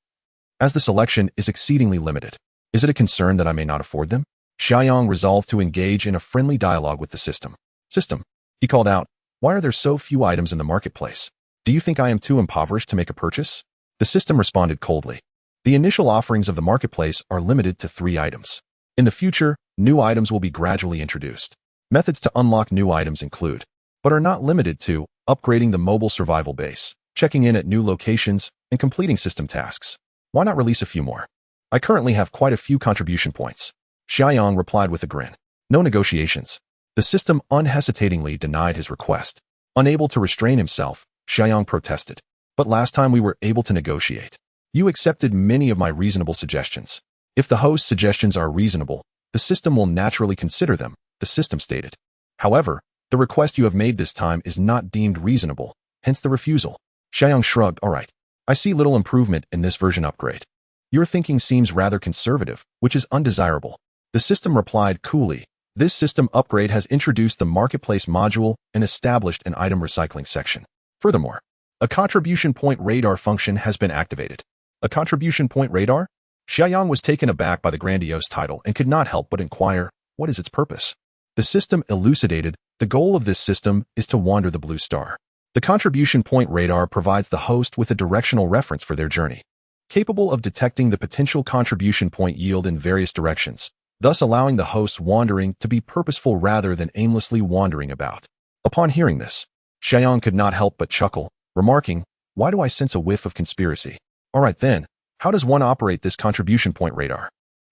S1: as the selection is exceedingly limited. Is it a concern that I may not afford them? Xia Yang resolved to engage in a friendly dialogue with the system. System, he called out, why are there so few items in the marketplace? Do you think I am too impoverished to make a purchase? The system responded coldly. The initial offerings of the marketplace are limited to 3 items. In the future, new items will be gradually introduced. Methods to unlock new items include, but are not limited to, upgrading the mobile survival base, checking in at new locations, and completing system tasks. Why not release a few more? I currently have quite a few contribution points. Xia Yang replied with a grin. No negotiations. The system unhesitatingly denied his request. Unable to restrain himself, Xia Yang protested. But last time we were able to negotiate. You accepted many of my reasonable suggestions. If the host's suggestions are reasonable, the system will naturally consider them, the system stated. However, the request you have made this time is not deemed reasonable, hence the refusal. Xia Yang shrugged. All right. I see little improvement in this version upgrade. Your thinking seems rather conservative, which is undesirable. The system replied coolly. This system upgrade has introduced the marketplace module and established an item recycling section. Furthermore, a contribution point radar function has been activated. A contribution point radar? Xia Yang was taken aback by the grandiose title and could not help but inquire, what is its purpose? The system elucidated, the goal of this system is to wander the blue star. The contribution point radar provides the host with a directional reference for their journey, capable of detecting the potential contribution point yield in various directions, thus allowing the host's wandering to be purposeful rather than aimlessly wandering about. Upon hearing this, Xia Yang could not help but chuckle, remarking, why do I sense a whiff of conspiracy? All right then, how does one operate this contribution point radar?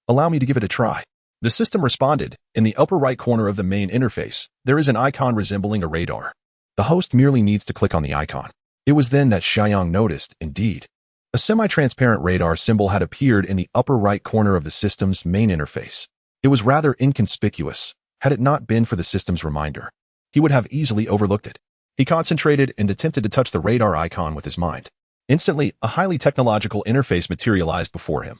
S1: Allow me to give it a try. The system responded. In the upper right corner of the main interface, there is an icon resembling a radar. The host merely needs to click on the icon. It was then that Xia Yang noticed, indeed, a semi-transparent radar symbol had appeared in the upper right corner of the system's main interface. It was rather inconspicuous. Had it not been for the system's reminder, he would have easily overlooked it. He concentrated and attempted to touch the radar icon with his mind. Instantly, a highly technological interface materialized before him,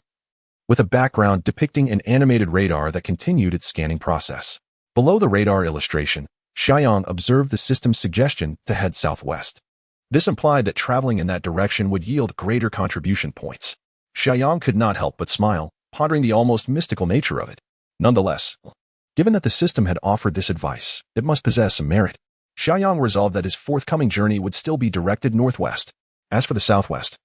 S1: with a background depicting an animated radar that continued its scanning process. Below the radar illustration, Xia Yang observed the system's suggestion to head southwest. This implied that traveling in that direction would yield greater contribution points. Xia Yang could not help but smile, pondering the almost mystical nature of it. Nonetheless, given that the system had offered this advice, it must possess some merit. Xia Yang resolved that his forthcoming journey would still be directed northwest. As for the southwest,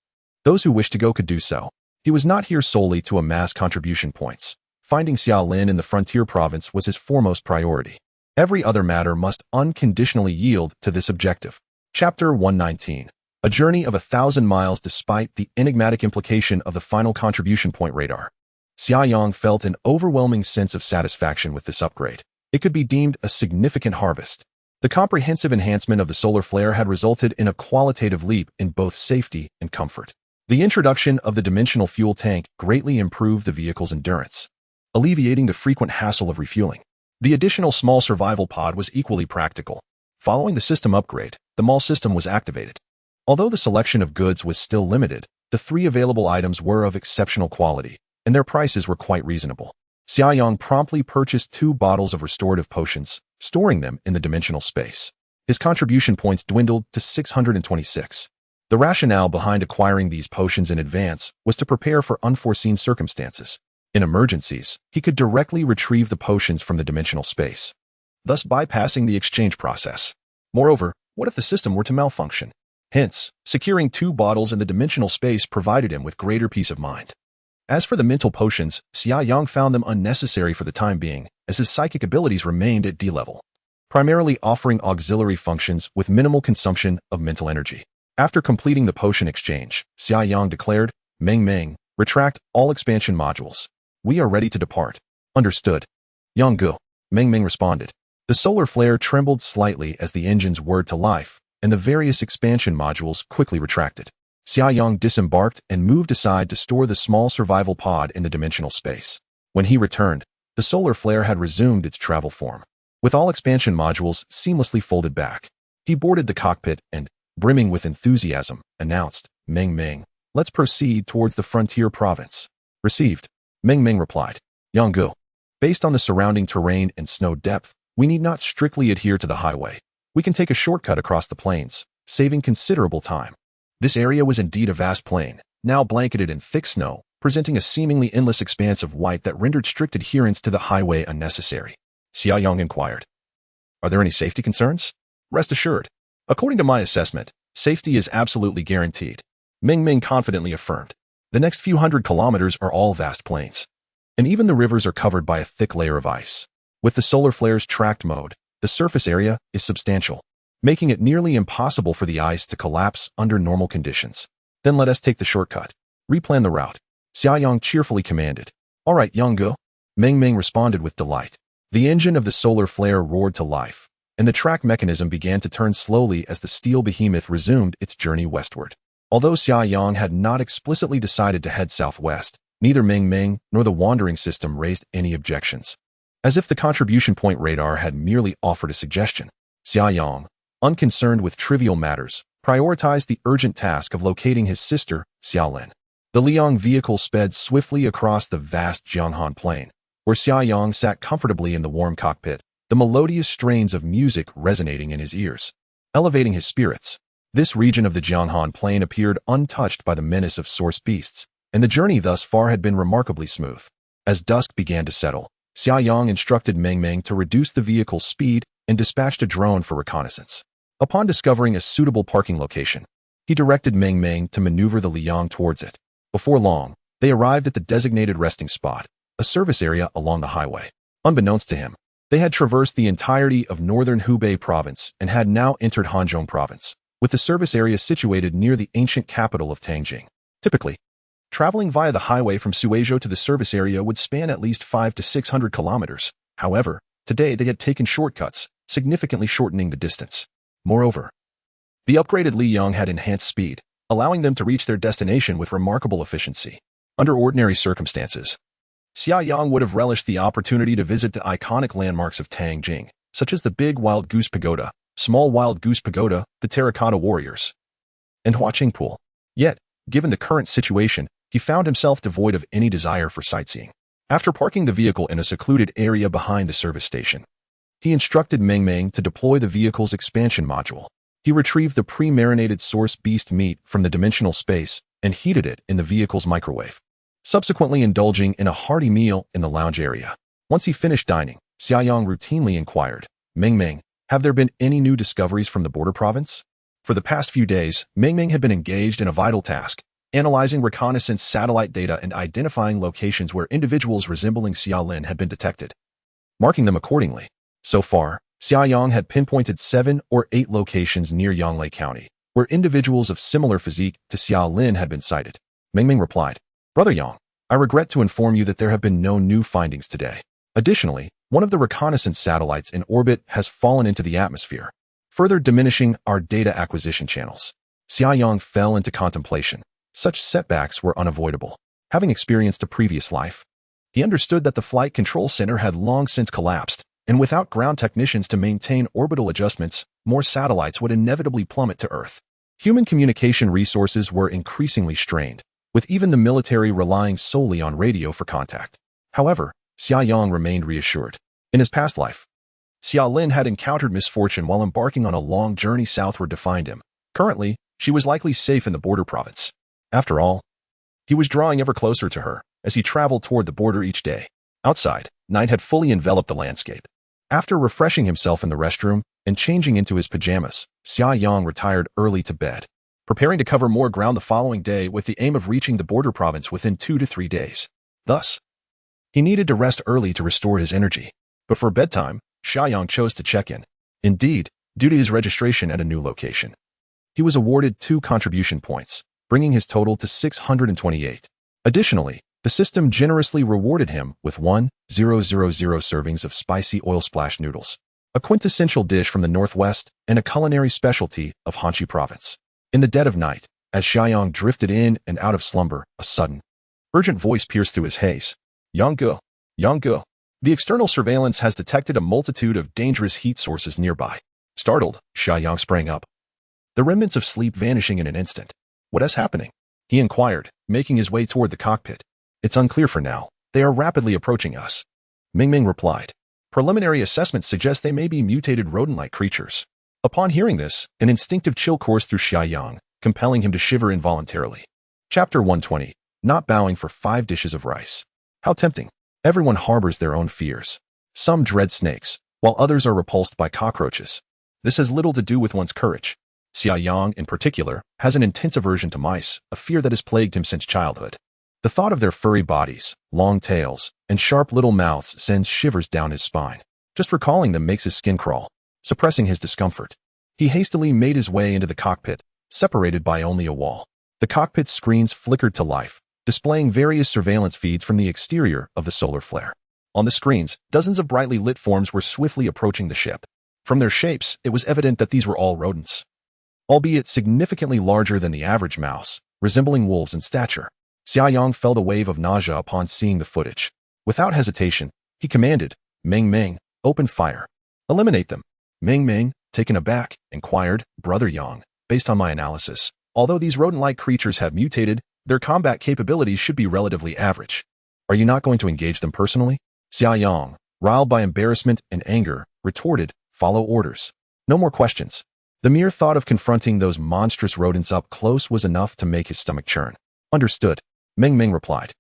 S1: those who wished to go could do so. He was not here solely to amass contribution points. Finding Xia Lin in the frontier province was his foremost priority. Every other matter must unconditionally yield to this objective. Chapter 119. A journey of 1,000 miles despite the enigmatic implication of the final contribution point radar. Xia Yang felt an overwhelming sense of satisfaction with this upgrade. It could be deemed a significant harvest. The comprehensive enhancement of the solar flare had resulted in a qualitative leap in both safety and comfort. The introduction of the dimensional fuel tank greatly improved the vehicle's endurance, alleviating the frequent hassle of refueling. The additional small survival pod was equally practical. Following the system upgrade, the mall system was activated. Although the selection of goods was still limited, the 3 available items were of exceptional quality, and their prices were quite reasonable. Xia Yang promptly purchased 2 bottles of restorative potions, storing them in the dimensional space. His contribution points dwindled to 626. The rationale behind acquiring these potions in advance was to prepare for unforeseen circumstances. In emergencies, he could directly retrieve the potions from the dimensional space, thus bypassing the exchange process. Moreover, what if the system were to malfunction? Hence, securing 2 bottles in the dimensional space provided him with greater peace of mind. As for the mental potions, Xia Yang found them unnecessary for the time being, as his psychic abilities remained at D level, primarily offering auxiliary functions with minimal consumption of mental energy. After completing the potion exchange, Xia Yang declared, Meng, retract all expansion modules. We are ready to depart. Understood. Yang, Meng responded. The solar flare trembled slightly as the engines whirred to life, and the various expansion modules quickly retracted. Xia Yang disembarked and moved aside to store the small survival pod in the dimensional space. When he returned, the solar flare had resumed its travel form. With all expansion modules seamlessly folded back, he boarded the cockpit and, brimming with enthusiasm, announced, Meng, let's proceed towards the frontier province. Received. Meng replied. Yang, based on the surrounding terrain and snow depth, we need not strictly adhere to the highway. We can take a shortcut across the plains, saving considerable time. This area was indeed a vast plain, now blanketed in thick snow, presenting a seemingly endless expanse of white that rendered strict adherence to the highway unnecessary. Xia Yang inquired. Are there any safety concerns? Rest assured. According to my assessment, safety is absolutely guaranteed. Meng confidently affirmed. The next few hundred kilometers are all vast plains, and even the rivers are covered by a thick layer of ice. With the solar flare's tracked mode, the surface area is substantial, making it nearly impossible for the ice to collapse under normal conditions. Then let us take the shortcut. Replan the route. Xia Yang cheerfully commanded. All right, Yang. Meng responded with delight. The engine of the solar flare roared to life, and the track mechanism began to turn slowly as the steel behemoth resumed its journey westward. Although Xia Yang had not explicitly decided to head southwest, neither Meng nor the wandering system raised any objections. As if the contribution point radar had merely offered a suggestion, Xia Yang, unconcerned with trivial matters, prioritized the urgent task of locating his sister, Xiaolin. The Liang vehicle sped swiftly across the vast Jianghan plain, where Xia Yang sat comfortably in the warm cockpit, the melodious strains of music resonating in his ears, elevating his spirits. This region of the Jianghan plain appeared untouched by the menace of source beasts, and the journey thus far had been remarkably smooth. As dusk began to settle, Xia Yang instructed Meng to reduce the vehicle's speed and dispatched a drone for reconnaissance. Upon discovering a suitable parking location, he directed Meng to maneuver the Liang towards it. Before long, they arrived at the designated resting spot, a service area along the highway. Unbeknownst to him, they had traversed the entirety of northern Hubei province and had now entered Hanzhong province, with the service area situated near the ancient capital of Tangjing. Typically, traveling via the highway from Suizhou to the service area would span at least 500 to 600 kilometers. However, today they had taken shortcuts, significantly shortening the distance. Moreover, the upgraded Liang had enhanced speed, allowing them to reach their destination with remarkable efficiency. Under ordinary circumstances, Xia Yang would have relished the opportunity to visit the iconic landmarks of Tangjing, such as the Big Wild Goose Pagoda, Small Wild Goose Pagoda, the Terracotta Warriors, and Huaqing Pool. Yet, given the current situation, he found himself devoid of any desire for sightseeing. After parking the vehicle in a secluded area behind the service station, he instructed Meng to deploy the vehicle's expansion module. He retrieved the pre-marinated source beast meat from the dimensional space and heated it in the vehicle's microwave, subsequently indulging in a hearty meal in the lounge area. Once he finished dining, Xia Yang routinely inquired, Meng, have there been any new discoveries from the border province? For the past few days, Meng had been engaged in a vital task, analyzing reconnaissance satellite data and identifying locations where individuals resembling Xiaolin had been detected, marking them accordingly. So far, Xia Yang had pinpointed 7 or 8 locations near Yonglei County, where individuals of similar physique to Xiaolin had been sighted. Meng replied, Brother Yang, I regret to inform you that there have been no new findings today. Additionally, one of the reconnaissance satellites in orbit has fallen into the atmosphere, further diminishing our data acquisition channels. Xia Yang fell into contemplation. Such setbacks were unavoidable. Having experienced a previous life, he understood that the flight control center had long since collapsed, And without ground technicians to maintain orbital adjustments, more satellites would inevitably plummet to Earth. Human communication resources were increasingly strained, with even the military relying solely on radio for contact. However, Xia Yang remained reassured. In his past life, Xia Lin had encountered misfortune while embarking on a long journey southward to find him. Currently, she was likely safe in the border province. After all, he was drawing ever closer to her as he traveled toward the border each day. Outside, night had fully enveloped the landscape. After refreshing himself in the restroom and changing into his pajamas, Xia Yang retired early to bed, preparing to cover more ground the following day with the aim of reaching the border province within 2 to 3 days. Thus, he needed to rest early to restore his energy. Before bedtime, Xia Yang chose to check in. Indeed, due to his registration at a new location, he was awarded 2 contribution points, bringing his total to 628. Additionally, the system generously rewarded him with 1,000 servings of spicy oil splash noodles, a quintessential dish from the Northwest and a culinary specialty of Hanxi Province. In the dead of night, as Xia Yang drifted in and out of slumber, a sudden, urgent voice pierced through his haze. Yang Ge. The external surveillance has detected a multitude of dangerous heat sources nearby. Startled, Xia Yang sprang up, the remnants of sleep vanishing in an instant. What is happening? He inquired, making his way toward the cockpit. It's unclear for now. They are rapidly approaching us. Ming replied. Preliminary assessments suggest they may be mutated rodent-like creatures. Upon hearing this, an instinctive chill coursed through Xia Yang, compelling him to shiver involuntarily. Chapter 120. Not bowing for 5 dishes of rice. How tempting. Everyone harbors their own fears. Some dread snakes, while others are repulsed by cockroaches. This has little to do with one's courage. Xia Yang, in particular, has an intense aversion to mice, a fear that has plagued him since childhood. The thought of their furry bodies, long tails, and sharp little mouths sends shivers down his spine. Just recalling them makes his skin crawl, suppressing his discomfort. He hastily made his way into the cockpit, separated by only a wall. The cockpit's screens flickered to life, displaying various surveillance feeds from the exterior of the solar flare. On the screens, dozens of brightly lit forms were swiftly approaching the ship. From their shapes, it was evident that these were all rodents, albeit significantly larger than the average mouse, resembling wolves in stature. Xia Yang felt a wave of nausea upon seeing the footage. Without hesitation, he commanded, Ming, open fire. Eliminate them. Ming, taken aback, inquired, Brother Yang, based on my analysis, although these rodent-like creatures have mutated, their combat capabilities should be relatively average. Are you not going to engage them personally? Xia Yang, riled by embarrassment and anger, retorted, follow orders. No more questions. The mere thought of confronting those monstrous rodents up close was enough to make his stomach churn. Understood. Ming replied.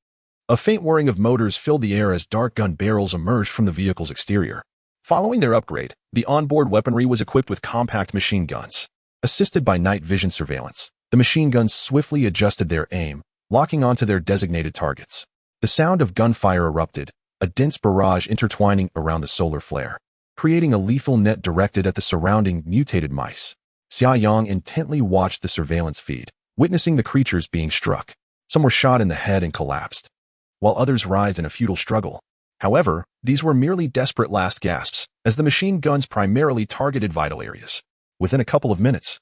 S1: A faint whirring of motors filled the air as dark gun barrels emerged from the vehicle's exterior. Following their upgrade, the onboard weaponry was equipped with compact machine guns. Assisted by night vision surveillance, the machine guns swiftly adjusted their aim, locking onto their designated targets. The sound of gunfire erupted, a dense barrage intertwining around the solar flare, creating a lethal net directed at the surrounding mutated mice. Xia Yang intently watched the surveillance feed, witnessing the creatures being struck. Some were shot in the head and collapsed, while others writhed in a futile struggle. However, these were merely desperate last gasps, as the machine guns primarily targeted vital areas. Within a couple of minutes,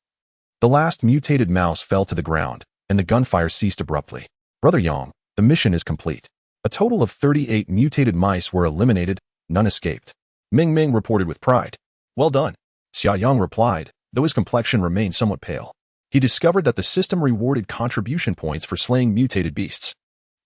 S1: the last mutated mouse fell to the ground, and the gunfire ceased abruptly. Brother Yang, the mission is complete. A total of 38 mutated mice were eliminated, none escaped. Ming reported with pride. Well done. Xia Yang replied, though his complexion remained somewhat pale. He discovered that the system rewarded contribution points for slaying mutated beasts.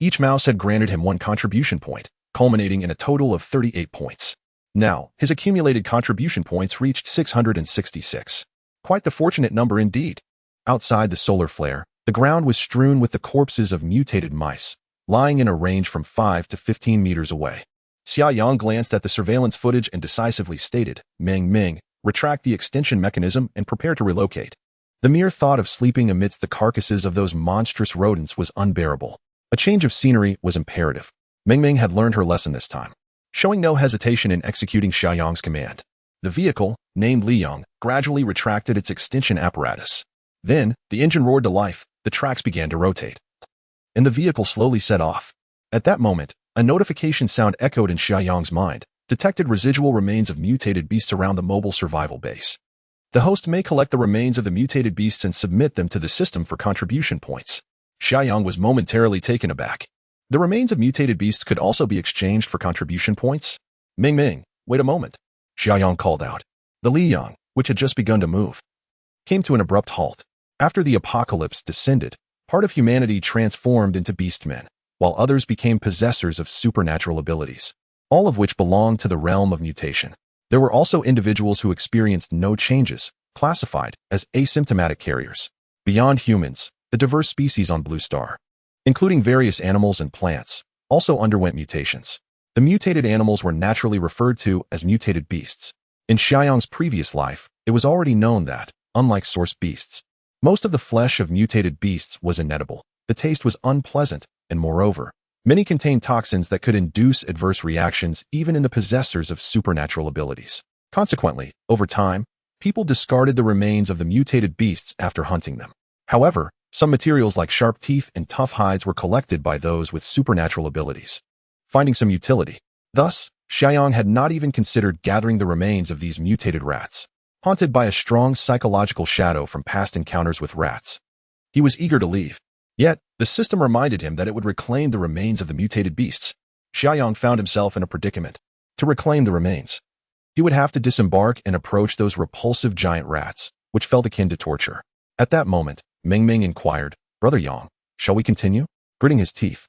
S1: Each mouse had granted him 1 contribution point, culminating in a total of 38 points. Now, his accumulated contribution points reached 666. Quite the fortunate number indeed. Outside the solar flare, the ground was strewn with the corpses of mutated mice, lying in a range from 5 to 15 meters away. Xia Yang glanced at the surveillance footage and decisively stated, Ming, retract the extension mechanism and prepare to relocate. The mere thought of sleeping amidst the carcasses of those monstrous rodents was unbearable. A change of scenery was imperative. Ming had learned her lesson this time, showing no hesitation in executing Xia Yang's command. The vehicle, named Liyang, gradually retracted its extension apparatus. Then, the engine roared to life, the tracks began to rotate, and the vehicle slowly set off. At that moment, a notification sound echoed in Xia Yang's mind, detected residual remains of mutated beasts around the mobile survival base. The host may collect the remains of the mutated beasts and submit them to the system for contribution points. Xia Yang was momentarily taken aback. The remains of mutated beasts could also be exchanged for contribution points? Ming, wait a moment. Xia Yang called out. The Yang, which had just begun to move, came to an abrupt halt. After the apocalypse descended, part of humanity transformed into beastmen, while others became possessors of supernatural abilities, all of which belonged to the realm of mutation. There were also individuals who experienced no changes, classified as asymptomatic carriers. Beyond humans, the diverse species on Blue Star, including various animals and plants, also underwent mutations. The mutated animals were naturally referred to as mutated beasts. In Xia Yang's previous life, it was already known that, unlike source beasts, most of the flesh of mutated beasts was inedible. The taste was unpleasant, and moreover, many contained toxins that could induce adverse reactions even in the possessors of supernatural abilities. Consequently, over time, people discarded the remains of the mutated beasts after hunting them. However, some materials like sharp teeth and tough hides were collected by those with supernatural abilities, finding some utility. Thus, Xia Yang had not even considered gathering the remains of these mutated rats. Haunted by a strong psychological shadow from past encounters with rats, he was eager to leave. Yet, the system reminded him that it would reclaim the remains of the mutated beasts. Xia Yang found himself in a predicament. To reclaim the remains, he would have to disembark and approach those repulsive giant rats, which felt akin to torture. At that moment, Ming inquired, Brother Yang, shall we continue? Gritting his teeth,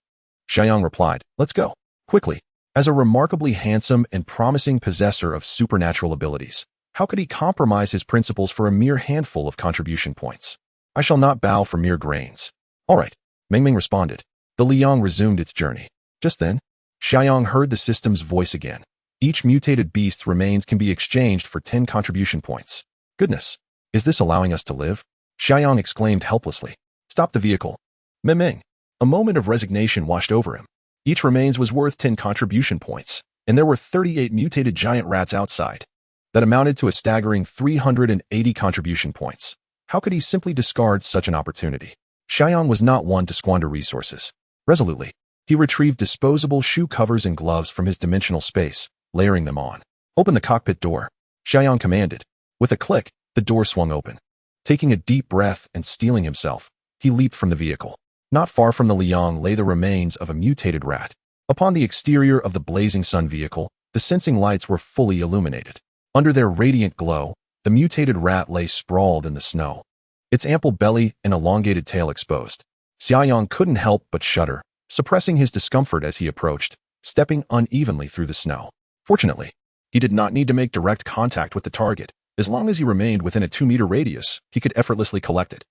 S1: Xia Yang replied, let's go. Quickly. As a remarkably handsome and promising possessor of supernatural abilities, how could he compromise his principles for a mere handful of contribution points? I shall not bow for mere grains. All right, Ming responded. The Yang resumed its journey. Just then, Xia Yang heard the system's voice again. Each mutated beast's remains can be exchanged for 10 contribution points. Goodness, is this allowing us to live? Xia Yang exclaimed helplessly. Stop the vehicle. Ming. A moment of resignation washed over him. Each remains was worth 10 contribution points, and there were 38 mutated giant rats outside. That amounted to a staggering 380 contribution points. How could he simply discard such an opportunity? Xia Yang was not one to squander resources. Resolutely, he retrieved disposable shoe covers and gloves from his dimensional space, layering them on. Open the cockpit door, Xia Yang commanded. With a click, the door swung open. Taking a deep breath and steeling himself, he leaped from the vehicle. Not far from the Yang lay the remains of a mutated rat. Upon the exterior of the blazing sun vehicle, the sensing lights were fully illuminated. Under their radiant glow, the mutated rat lay sprawled in the snow, its ample belly and elongated tail exposed. Xia Yang couldn't help but shudder, suppressing his discomfort as he approached, stepping unevenly through the snow. Fortunately, he did not need to make direct contact with the target. As long as he remained within a 2-meter radius, he could effortlessly collect it.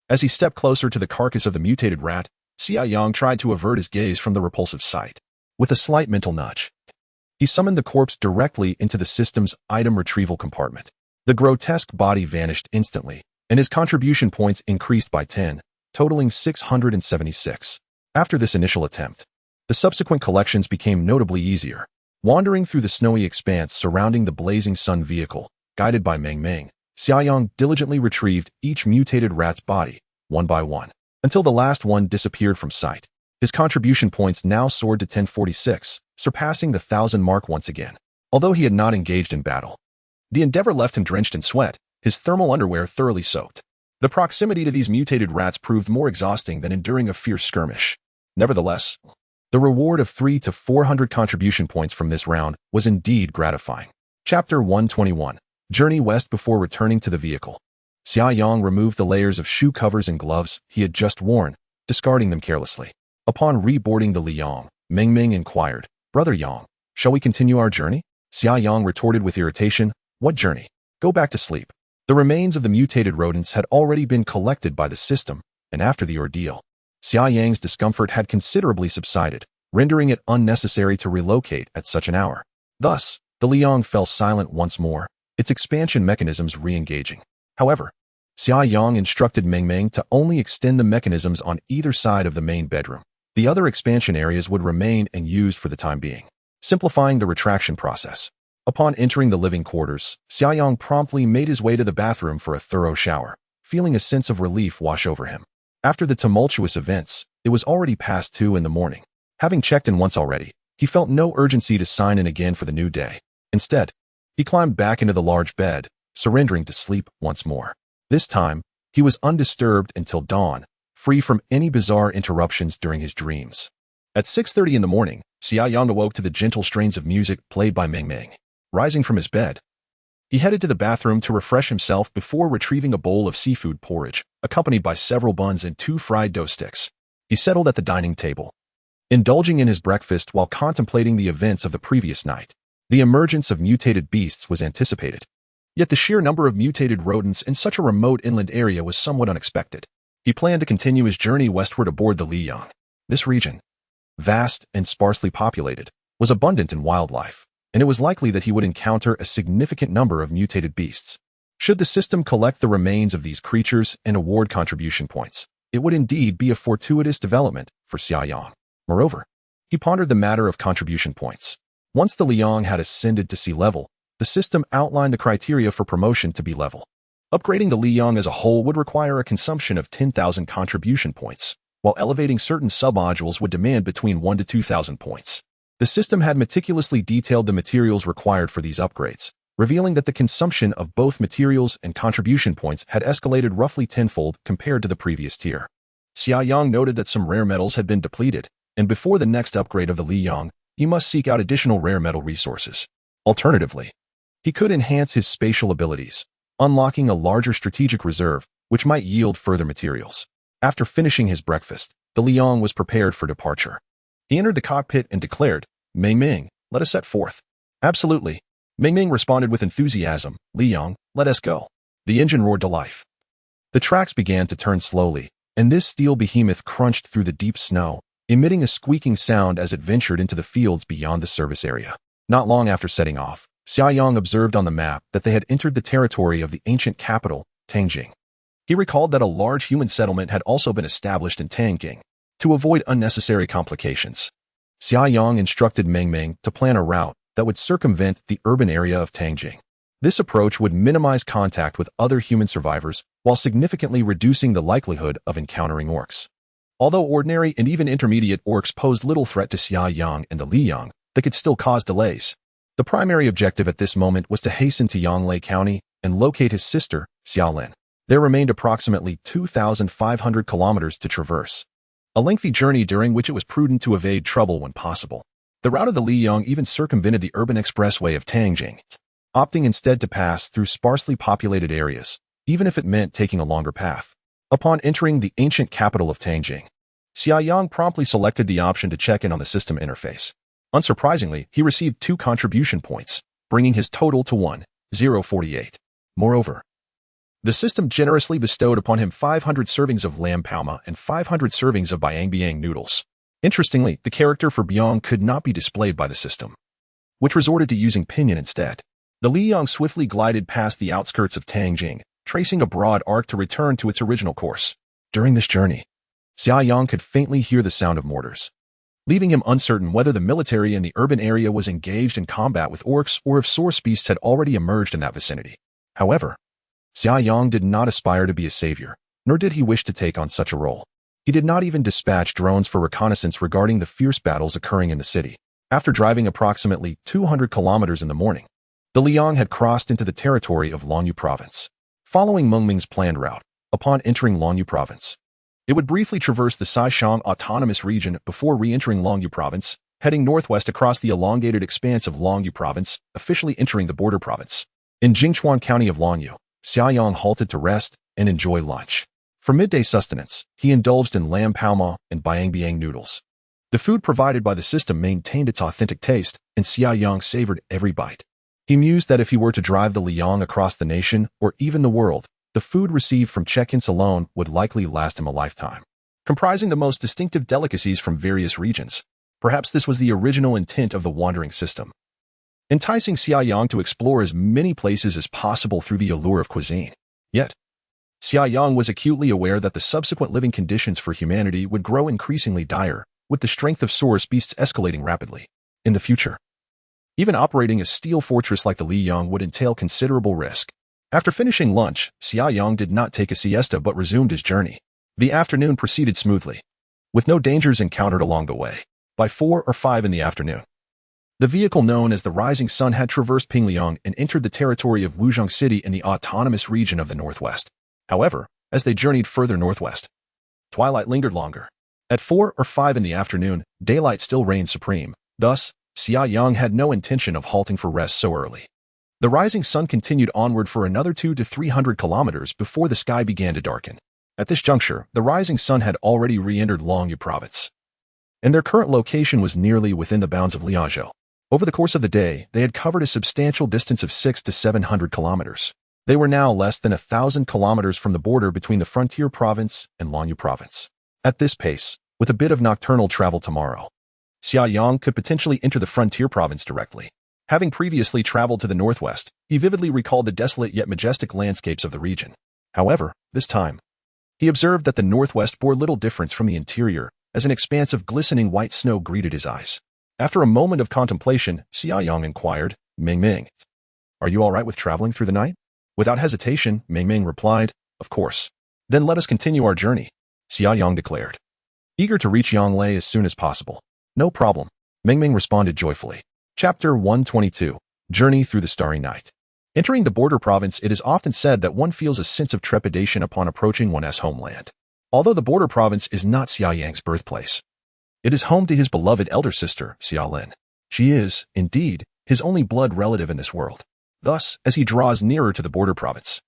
S1: As he stepped closer to the carcass of the mutated rat, Xia Yang tried to avert his gaze from the repulsive sight. With a slight mental nudge, he summoned the corpse directly into the system's item retrieval compartment. The grotesque body vanished instantly, and his contribution points increased by 10, totaling 676. After this initial attempt, the subsequent collections became notably easier. Wandering through the snowy expanse surrounding the blazing sun vehicle, guided by Ming, Xia Yang diligently retrieved each mutated rat's body, one by one, until the last one disappeared from sight. His contribution points now soared to 1046, surpassing the 1,000 mark once again. Although he had not engaged in battle, the endeavor left him drenched in sweat, his thermal underwear thoroughly soaked. The proximity to these mutated rats proved more exhausting than enduring a fierce skirmish. Nevertheless, the reward of 300 to 400 contribution points from this round was indeed gratifying. Chapter 121. Journey west before returning to the vehicle. Xia Yang removed the layers of shoe covers and gloves he had just worn, discarding them carelessly. Upon reboarding the Yang, Ming inquired, Brother Yang, shall we continue our journey? Xia Yang retorted with irritation, what journey? Go back to sleep. The remains of the mutated rodents had already been collected by the system, and after the ordeal, Xia Yang's discomfort had considerably subsided, rendering it unnecessary to relocate at such an hour. Thus, the Yang fell silent once more, its expansion mechanisms re-engaging. However, Xia Yang instructed Ming to only extend the mechanisms on either side of the main bedroom. The other expansion areas would remain unused for the time being, simplifying the retraction process. Upon entering the living quarters, Xia Yang promptly made his way to the bathroom for a thorough shower, feeling a sense of relief wash over him. After the tumultuous events, it was already past 2 in the morning. Having checked in once already, he felt no urgency to sign in again for the new day. Instead, he climbed back into the large bed, surrendering to sleep once more. This time, he was undisturbed until dawn, free from any bizarre interruptions during his dreams. At 6:30 in the morning, Xia Yang awoke to the gentle strains of music played by Ming. Rising from his bed, He headed to the bathroom to refresh himself before retrieving a bowl of seafood porridge, accompanied by several buns and 2 fried dough sticks. He settled at the dining table, indulging in his breakfast while contemplating the events of the previous night. The emergence of mutated beasts was anticipated. Yet the sheer number of mutated rodents in such a remote inland area was somewhat unexpected. He planned to continue his journey westward aboard the Xia Yang. This region, vast and sparsely populated, was abundant in wildlife, and it was likely that he would encounter a significant number of mutated beasts. Should the system collect the remains of these creatures and award contribution points, it would indeed be a fortuitous development for Xia Yang. Moreover, he pondered the matter of contribution points. Once the Liang had ascended to sea level, the system outlined the criteria for promotion to B level. Upgrading the Liang as a whole would require a consumption of 10,000 contribution points, while elevating certain submodules would demand between 1 to 2,000 points. The system had meticulously detailed the materials required for these upgrades, revealing that the consumption of both materials and contribution points had escalated roughly tenfold compared to the previous tier. Xia Yang noted that some rare metals had been depleted, and before the next upgrade of the Liang, he must seek out additional rare metal resources. Alternatively, he could enhance his spatial abilities, unlocking a larger strategic reserve, which might yield further materials. After finishing his breakfast, the Liang was prepared for departure. He entered the cockpit and declared, "Ming Ming, let us set forth." "Absolutely." Ming Ming responded with enthusiasm, "Liang, let us go." The engine roared to life. The tracks began to turn slowly, and this steel behemoth crunched through the deep snow, emitting a squeaking sound as it ventured into the fields beyond the service area. Not long after setting off, Xia Yang observed on the map that they had entered the territory of the ancient capital, Tangjing. He recalled that a large human settlement had also been established in Tangjing. To avoid unnecessary complications, Xia Yang instructed Ming Ming to plan a route that would circumvent the urban area of Tangjing. This approach would minimize contact with other human survivors while significantly reducing the likelihood of encountering orcs. Although ordinary and even intermediate orcs posed little threat to Xia Yang and the Liang, they could still cause delays. The primary objective at this moment was to hasten to Yonglei County and locate his sister, Xiaolin. There remained approximately 2,500 kilometers to traverse, a lengthy journey during which it was prudent to evade trouble when possible. The route of the Liang even circumvented the urban expressway of Tangjing, opting instead to pass through sparsely populated areas, even if it meant taking a longer path. Upon entering the ancient capital of Tangjing, Xia Yang promptly selected the option to check in on the system interface. Unsurprisingly, he received 2 contribution points, bringing his total to 1,048. Moreover, the system generously bestowed upon him 500 servings of lamb palma and 500 servings of biang noodles. Interestingly, the character for Byong could not be displayed by the system, which resorted to using pinyin instead. The Liang swiftly glided past the outskirts of Tangjing, tracing a broad arc to return to its original course. During this journey, Xia Yang could faintly hear the sound of mortars, leaving him uncertain whether the military in the urban area was engaged in combat with orcs or if source beasts had already emerged in that vicinity. However, Xia Yang did not aspire to be a savior, nor did he wish to take on such a role. He did not even dispatch drones for reconnaissance regarding the fierce battles occurring in the city. After driving approximately 200 kilometers in the morning, the Liang had crossed into the territory of Longyu Province. Following Meng Ming's planned route, upon entering Longyu Province, it would briefly traverse the Saishang Autonomous Region before re-entering Longyu Province, heading northwest across the elongated expanse of Longyu Province, officially entering the border province. In Jingchuan County of Longyu, Xia Yang halted to rest and enjoy lunch. For midday sustenance, he indulged in lamb palma and biang noodles. The food provided by the system maintained its authentic taste, and Xia Yang savored every bite. He mused that if he were to drive the Liang across the nation, or even the world, the food received from check-ins alone would likely last him a lifetime. Comprising the most distinctive delicacies from various regions, perhaps this was the original intent of the wandering system, enticing Xia Yang to explore as many places as possible through the allure of cuisine. Yet, Xia Yang was acutely aware that the subsequent living conditions for humanity would grow increasingly dire, with the strength of source beasts escalating rapidly. In the future, even operating a steel fortress like the Liang would entail considerable risk. After finishing lunch, Xia Yang did not take a siesta but resumed his journey. The afternoon proceeded smoothly, with no dangers encountered along the way. By 4 or 5 in the afternoon, the vehicle known as the Rising Sun had traversed Pingliang and entered the territory of Wuzhong City in the autonomous region of the northwest. However, as they journeyed further northwest, twilight lingered longer. At 4 or 5 in the afternoon, daylight still reigned supreme. Thus, Xia Yang had no intention of halting for rest so early. The rising sun continued onward for another 200 to 300 kilometers before the sky began to darken. At this juncture, the rising sun had already re-entered Longyu province, and their current location was nearly within the bounds of Lianzhou. Over the course of the day, they had covered a substantial distance of 600 to 700 kilometers. They were now less than 1,000 kilometers from the border between the frontier province and Longyu province. At this pace, with a bit of nocturnal travel tomorrow, Xia Yang could potentially enter the frontier province directly. Having previously traveled to the northwest, he vividly recalled the desolate yet majestic landscapes of the region. However, this time, he observed that the northwest bore little difference from the interior, as an expanse of glistening white snow greeted his eyes. After a moment of contemplation, Xia Yang inquired, "Ming, are you all right with traveling through the night?" Without hesitation, Ming replied, "Of course." "Then let us continue our journey," Xia Yang declared, eager to reach Yanglei as soon as possible. "No problem," Ming responded joyfully. Chapter 122. Journey Through the Starry Night. Entering the border province, it is often said that one feels a sense of trepidation upon approaching one's homeland. Although the border province is not Xia Yang's birthplace, it is home to his beloved elder sister, Xia Lin. She is, indeed, his only blood relative in this world. Thus, as he draws nearer to the border province,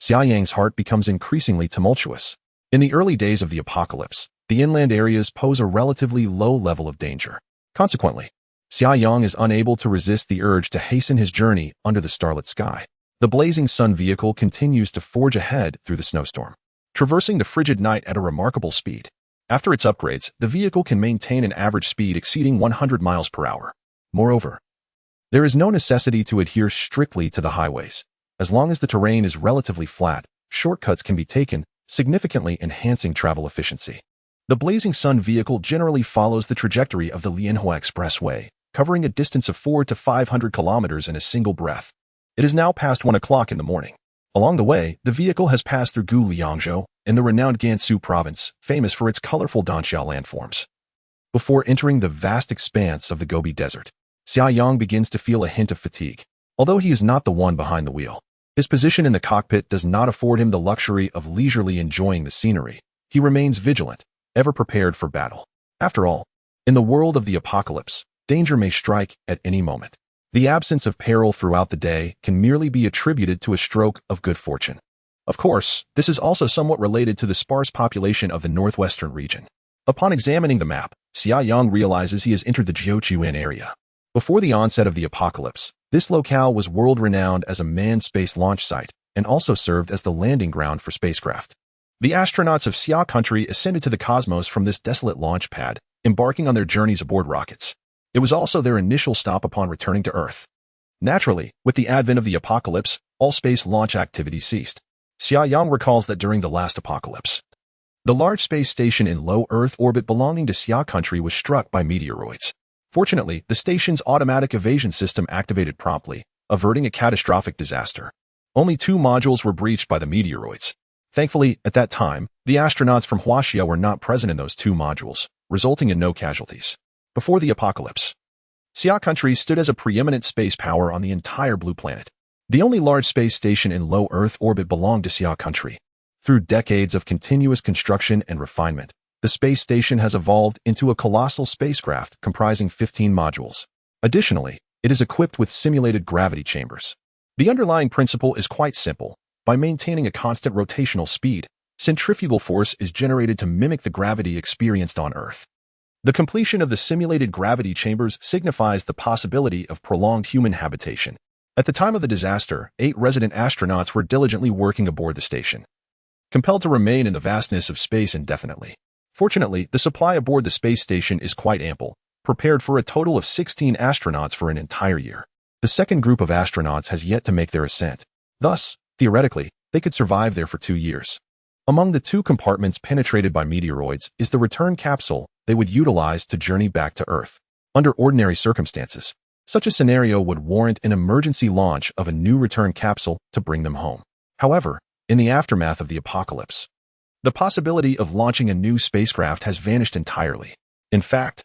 S1: Xia Yang's heart becomes increasingly tumultuous. In the early days of the apocalypse, the inland areas pose a relatively low level of danger. Consequently, Xia Yang is unable to resist the urge to hasten his journey under the starlit sky. The blazing sun vehicle continues to forge ahead through the snowstorm, traversing the frigid night at a remarkable speed. After its upgrades, the vehicle can maintain an average speed exceeding 100 miles per hour. Moreover, there is no necessity to adhere strictly to the highways. As long as the terrain is relatively flat, shortcuts can be taken, significantly enhancing travel efficiency. The blazing sun vehicle generally follows the trajectory of the Lianhua Expressway, covering a distance of 400 to 500 kilometers in a single breath. It is now past 1 o'clock in the morning. Along the way, the vehicle has passed through Liangzhou in the renowned Gansu province, famous for its colorful Danxiao landforms. Before entering the vast expanse of the Gobi Desert, Xia Yang begins to feel a hint of fatigue. Although he is not the one behind the wheel, his position in the cockpit does not afford him the luxury of leisurely enjoying the scenery. He remains vigilant, ever prepared for battle. After all, in the world of the apocalypse, danger may strike at any moment. The absence of peril throughout the day can merely be attributed to a stroke of good fortune. Of course, this is also somewhat related to the sparse population of the northwestern region. Upon examining the map, Xia Yang realizes he has entered the Jiuquan area. Before the onset of the apocalypse, this locale was world-renowned as a manned space launch site and also served as the landing ground for spacecraft. The astronauts of Xia country ascended to the cosmos from this desolate launch pad, embarking on their journeys aboard rockets. It was also their initial stop upon returning to Earth. Naturally, with the advent of the apocalypse, all space launch activity ceased. Xia Yang recalls that during the last apocalypse, the large space station in low Earth orbit belonging to Xia country was struck by meteoroids. Fortunately, the station's automatic evasion system activated promptly, averting a catastrophic disaster. Only 2 modules were breached by the meteoroids. Thankfully, at that time, the astronauts from Huaxia were not present in those 2 modules, resulting in no casualties. Before the apocalypse, Xia country stood as a preeminent space power on the entire blue planet. The only large space station in low Earth orbit belonged to Xia country. Through decades of continuous construction and refinement, the space station has evolved into a colossal spacecraft comprising 15 modules. Additionally, it is equipped with simulated gravity chambers. The underlying principle is quite simple. By maintaining a constant rotational speed, centrifugal force is generated to mimic the gravity experienced on Earth. The completion of the simulated gravity chambers signifies the possibility of prolonged human habitation. At the time of the disaster, 8 resident astronauts were diligently working aboard the station, compelled to remain in the vastness of space indefinitely. Fortunately, the supply aboard the space station is quite ample, prepared for a total of 16 astronauts for an entire year. The second group of astronauts has yet to make their ascent. Thus, theoretically, they could survive there for 2 years. Among the 2 compartments penetrated by meteoroids is the return capsule they would utilize to journey back to Earth. Under ordinary circumstances, such a scenario would warrant an emergency launch of a new return capsule to bring them home. However, in the aftermath of the apocalypse, the possibility of launching a new spacecraft has vanished entirely. In fact,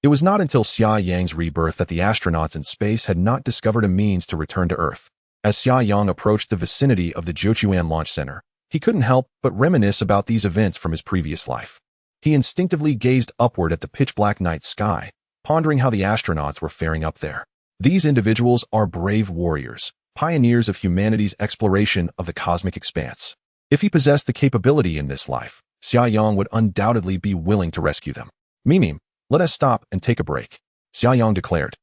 S1: it was not until Xia Yang's rebirth that the astronauts in space had not discovered a means to return to Earth. As Xia Yang approached the vicinity of the Jiuquan Launch Center, he couldn't help but reminisce about these events from his previous life. He instinctively gazed upward at the pitch-black night sky, pondering how the astronauts were faring up there. These individuals are brave warriors, pioneers of humanity's exploration of the cosmic expanse. If he possessed the capability in this life, Xia Yang would undoubtedly be willing to rescue them. Mimim, let us stop and take a break, Xia Yang declared.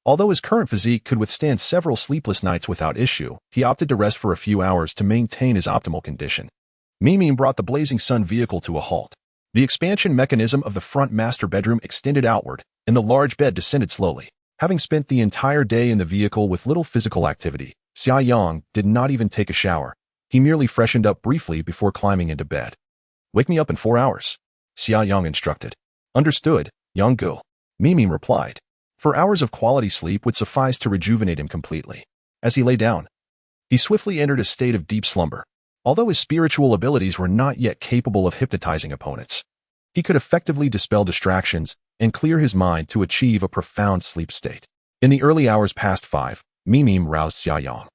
S1: Although his current physique could withstand several sleepless nights without issue, he opted to rest for a few hours to maintain his optimal condition. Mimim brought the Blazing Sun vehicle to a halt. The expansion mechanism of the front master bedroom extended outward, and the large bed descended slowly. Having spent the entire day in the vehicle with little physical activity, Xia Yang did not even take a shower. He merely freshened up briefly before climbing into bed. Wake me up in 4 hours, Xia Yang instructed. Understood, Yang Gu, Mimim replied. 4 hours of quality sleep would suffice to rejuvenate him completely. As he lay down, he swiftly entered a state of deep slumber. Although his spiritual abilities were not yet capable of hypnotizing opponents, he could effectively dispel distractions and clear his mind to achieve a profound sleep state. In the early hours past 5, Mimim roused Xia Yang.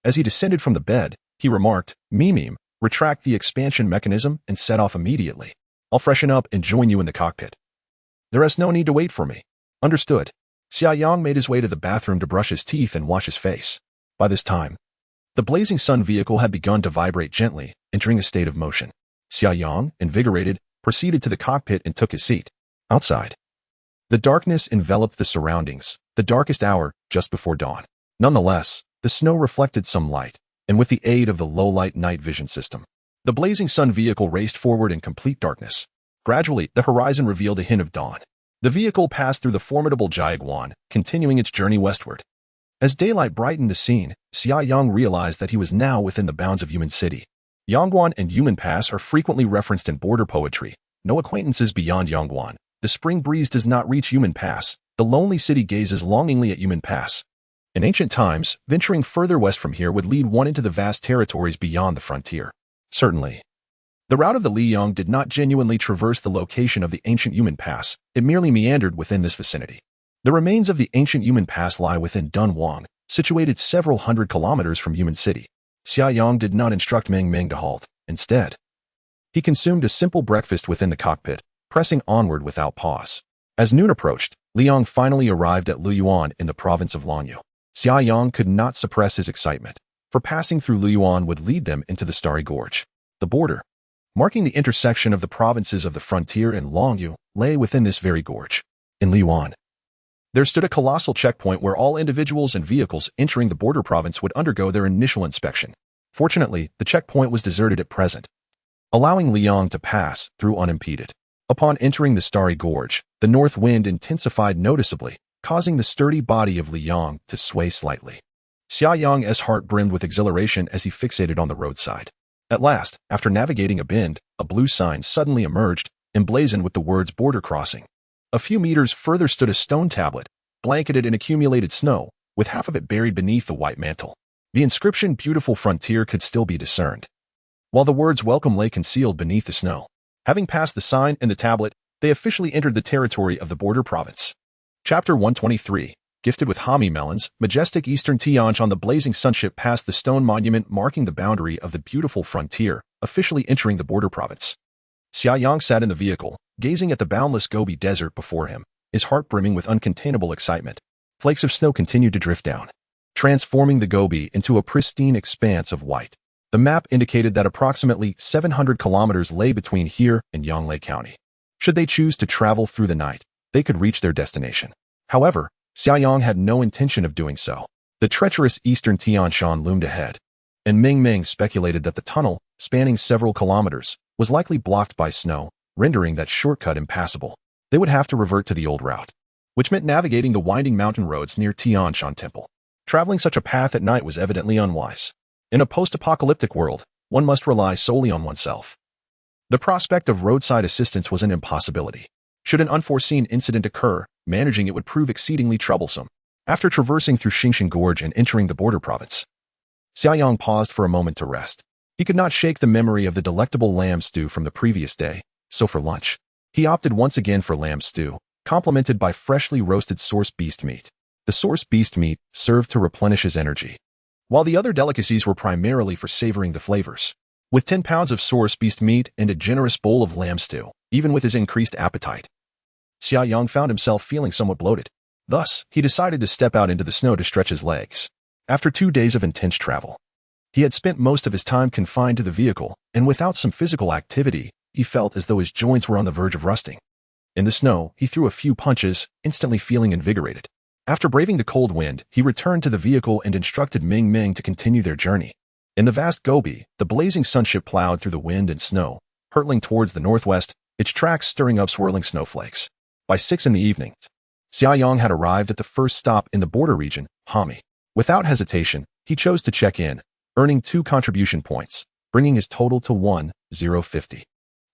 S1: As he descended from the bed, he remarked, Mimim, retract the expansion mechanism and set off immediately. I'll freshen up and join you in the cockpit. There is no need to wait for me. Understood. Xia Yang made his way to the bathroom to brush his teeth and wash his face. By this time, the Blazing Sun vehicle had begun to vibrate gently, entering a state of motion. Xia Yang, invigorated, proceeded to the cockpit and took his seat. Outside, the darkness enveloped the surroundings, the darkest hour just before dawn. Nonetheless, the snow reflected some light, and with the aid of the low-light night vision system, the Blazing Sun vehicle raced forward in complete darkness. Gradually, the horizon revealed a hint of dawn. The vehicle passed through the formidable Jiaguan, continuing its journey westward. As daylight brightened the scene, Xia Yang realized that he was now within the bounds of Human City. Yangguan and Human Pass are frequently referenced in border poetry. No acquaintances beyond Yangguan. The spring breeze does not reach Human Pass. The lonely city gazes longingly at Human Pass. In ancient times, venturing further west from here would lead one into the vast territories beyond the frontier. Certainly, the route of the Liyang did not genuinely traverse the location of the ancient Human Pass. It merely meandered within this vicinity. The remains of the ancient Human Pass lie within Dunhuang, situated several hundred kilometers from Human City. Xia Yang did not instruct Meng Meng to halt. Instead, he consumed a simple breakfast within the cockpit, pressing onward without pause. As noon approached, Liang finally arrived at Luyuan in the province of Langyu. Xia Yang could not suppress his excitement, for passing through Luyuan would lead them into the Starry Gorge. The border, marking the intersection of the provinces of the frontier and Langyu, lay within this very gorge. In Luyuan, there stood a colossal checkpoint where all individuals and vehicles entering the border province would undergo their initial inspection. Fortunately, the checkpoint was deserted at present, allowing Liang to pass through unimpeded. Upon entering the Starry Gorge, the north wind intensified noticeably, causing the sturdy body of Liang to sway slightly. Xia Yang's heart brimmed with exhilaration as he fixated on the roadside. At last, after navigating a bend, a blue sign suddenly emerged, emblazoned with the words border crossing. A few meters further stood a stone tablet, blanketed in accumulated snow, with half of it buried beneath the white mantle. The inscription Beautiful Frontier could still be discerned, while the words Welcome lay concealed beneath the snow. Having passed the sign and the tablet, they officially entered the territory of the border province. Chapter 123. Gifted with Hami melons, majestic eastern Tianj on the blazing sunship passed the stone monument marking the boundary of the beautiful frontier, officially entering the border province. Xia Yang sat in the vehicle, gazing at the boundless Gobi Desert before him, his heart brimming with uncontainable excitement. Flakes of snow continued to drift down, transforming the Gobi into a pristine expanse of white. The map indicated that approximately 700 kilometers lay between here and Yonglei County. Should they choose to travel through the night, they could reach their destination. However, Xia Yang had no intention of doing so. The treacherous eastern Tianshan loomed ahead, and Meng Meng speculated that the tunnel, spanning several kilometers, was likely blocked by snow, rendering that shortcut impassable. They would have to revert to the old route, which meant navigating the winding mountain roads near Tianshan Temple. Traveling such a path at night was evidently unwise. In a post-apocalyptic world, one must rely solely on oneself. The prospect of roadside assistance was an impossibility. Should an unforeseen incident occur, managing it would prove exceedingly troublesome. After traversing through Xingshan Gorge and entering the border province, Xia Yang paused for a moment to rest. He could not shake the memory of the delectable lamb stew from the previous day, so for lunch, he opted once again for lamb stew, complemented by freshly roasted source beast meat. The source beast meat served to replenish his energy, while the other delicacies were primarily for savoring the flavors. With 10 pounds of source beast meat and a generous bowl of lamb stew, even with his increased appetite, Xia Yang found himself feeling somewhat bloated. Thus, he decided to step out into the snow to stretch his legs. After 2 days of intense travel, he had spent most of his time confined to the vehicle, and without some physical activity, he felt as though his joints were on the verge of rusting. In the snow, he threw a few punches, instantly feeling invigorated. After braving the cold wind, he returned to the vehicle and instructed Ming Ming to continue their journey. In the vast Gobi, the blazing sunship plowed through the wind and snow, hurtling towards the northwest, its tracks stirring up swirling snowflakes. By 6 in the evening, Xia Yang had arrived at the first stop in the border region, Hami. Without hesitation, he chose to check in, earning 2 contribution points, bringing his total to 1,050.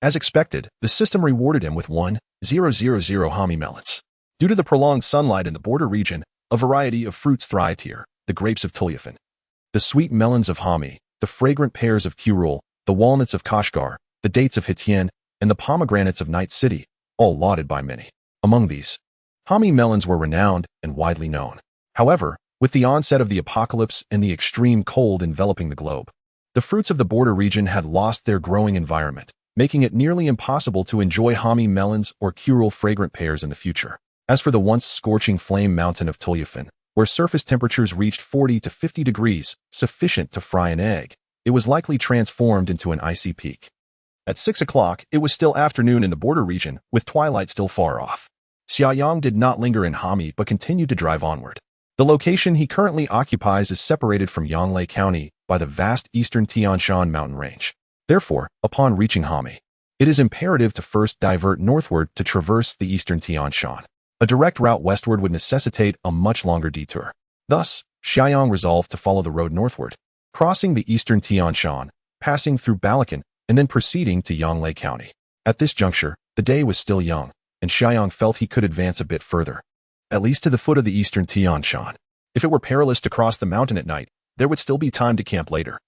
S1: As expected, the system rewarded him with 1,000 Hami melons. Due to the prolonged sunlight in the border region, a variety of fruits thrived here, the grapes of Tulyafan, the sweet melons of Hami, the fragrant pears of Kurul, the walnuts of Kashgar, the dates of Hitien, and the pomegranates of Night City, all lauded by many. Among these, Hami melons were renowned and widely known. However, with the onset of the apocalypse and the extreme cold enveloping the globe, the fruits of the border region had lost their growing environment, making it nearly impossible to enjoy Hami melons or Kurul fragrant pears in the future. As for the once scorching flame mountain of Tulyafan, where surface temperatures reached 40 to 50 degrees, sufficient to fry an egg, it was likely transformed into an icy peak. At 6 o'clock, it was still afternoon in the border region, with twilight still far off. Xia Yang did not linger in Hami but continued to drive onward. The location he currently occupies is separated from Yonglei County by the vast eastern Tian Shan mountain range. Therefore, upon reaching Hami, it is imperative to first divert northward to traverse the eastern Tian Shan. A direct route westward would necessitate a much longer detour. Thus, Xia Yang resolved to follow the road northward, crossing the eastern Tian Shan, passing through Balakan, and then proceeding to Yonglei County. At this juncture, the day was still young, and Xia Yang felt he could advance a bit further, at least to the foot of the eastern Tian Shan. If it were perilous to cross the mountain at night, there would still be time to camp later.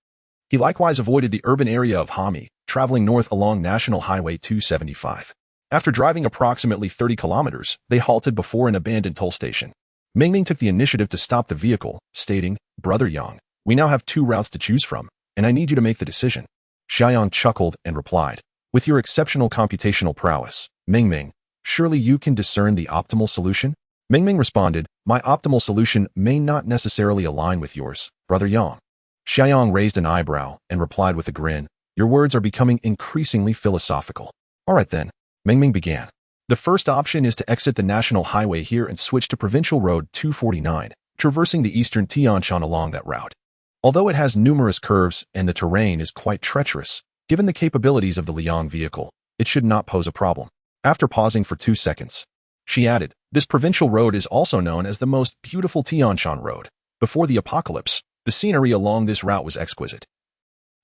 S1: He likewise avoided the urban area of Hami, traveling north along National Highway 275. After driving approximately 30 kilometers, they halted before an abandoned toll station. Ming Ming took the initiative to stop the vehicle, stating, "Brother Yang, we now have 2 routes to choose from, and I need you to make the decision." Xia Yang chuckled and replied, "With your exceptional computational prowess, Ming Ming, surely you can discern the optimal solution?" Ming Ming responded, "My optimal solution may not necessarily align with yours, Brother Yang." Xia Yang raised an eyebrow and replied with a grin, "Your words are becoming increasingly philosophical." "All right then," Ming Ming began. "The first option is to exit the national highway here and switch to Provincial Road 249, traversing the eastern Tian Shan along that route. Although it has numerous curves and the terrain is quite treacherous, given the capabilities of the Liang vehicle, it should not pose a problem." After pausing for 2 seconds, she added, "This provincial road is also known as the most beautiful Tian Shan road. Before the apocalypse, the scenery along this route was exquisite.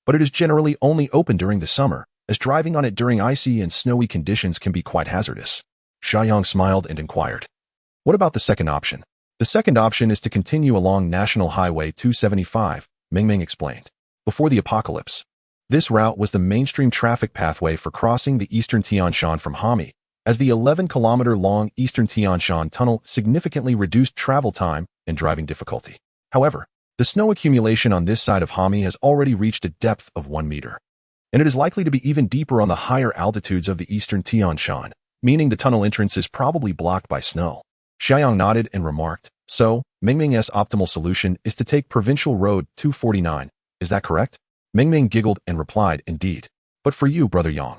S1: But it is generally only open during the summer, as driving on it during icy and snowy conditions can be quite hazardous." Xia Yang smiled and inquired, "What about the second option?" "The second option is to continue along National Highway 275, Ming Ming explained. Before the apocalypse, this route was the mainstream traffic pathway for crossing the eastern Tian Shan from Hami, as the 11-kilometer-long eastern Tian Shan tunnel significantly reduced travel time and driving difficulty. However, the snow accumulation on this side of Hami has already reached a depth of 1 meter, and it is likely to be even deeper on the higher altitudes of the eastern Tian Shan, meaning the tunnel entrance is probably blocked by snow." Xia Yang nodded and remarked, "So, Ming Ming's optimal solution is to take Provincial Road 249, is that correct?" Ming Ming giggled and replied, "Indeed. But for you, Brother Yang,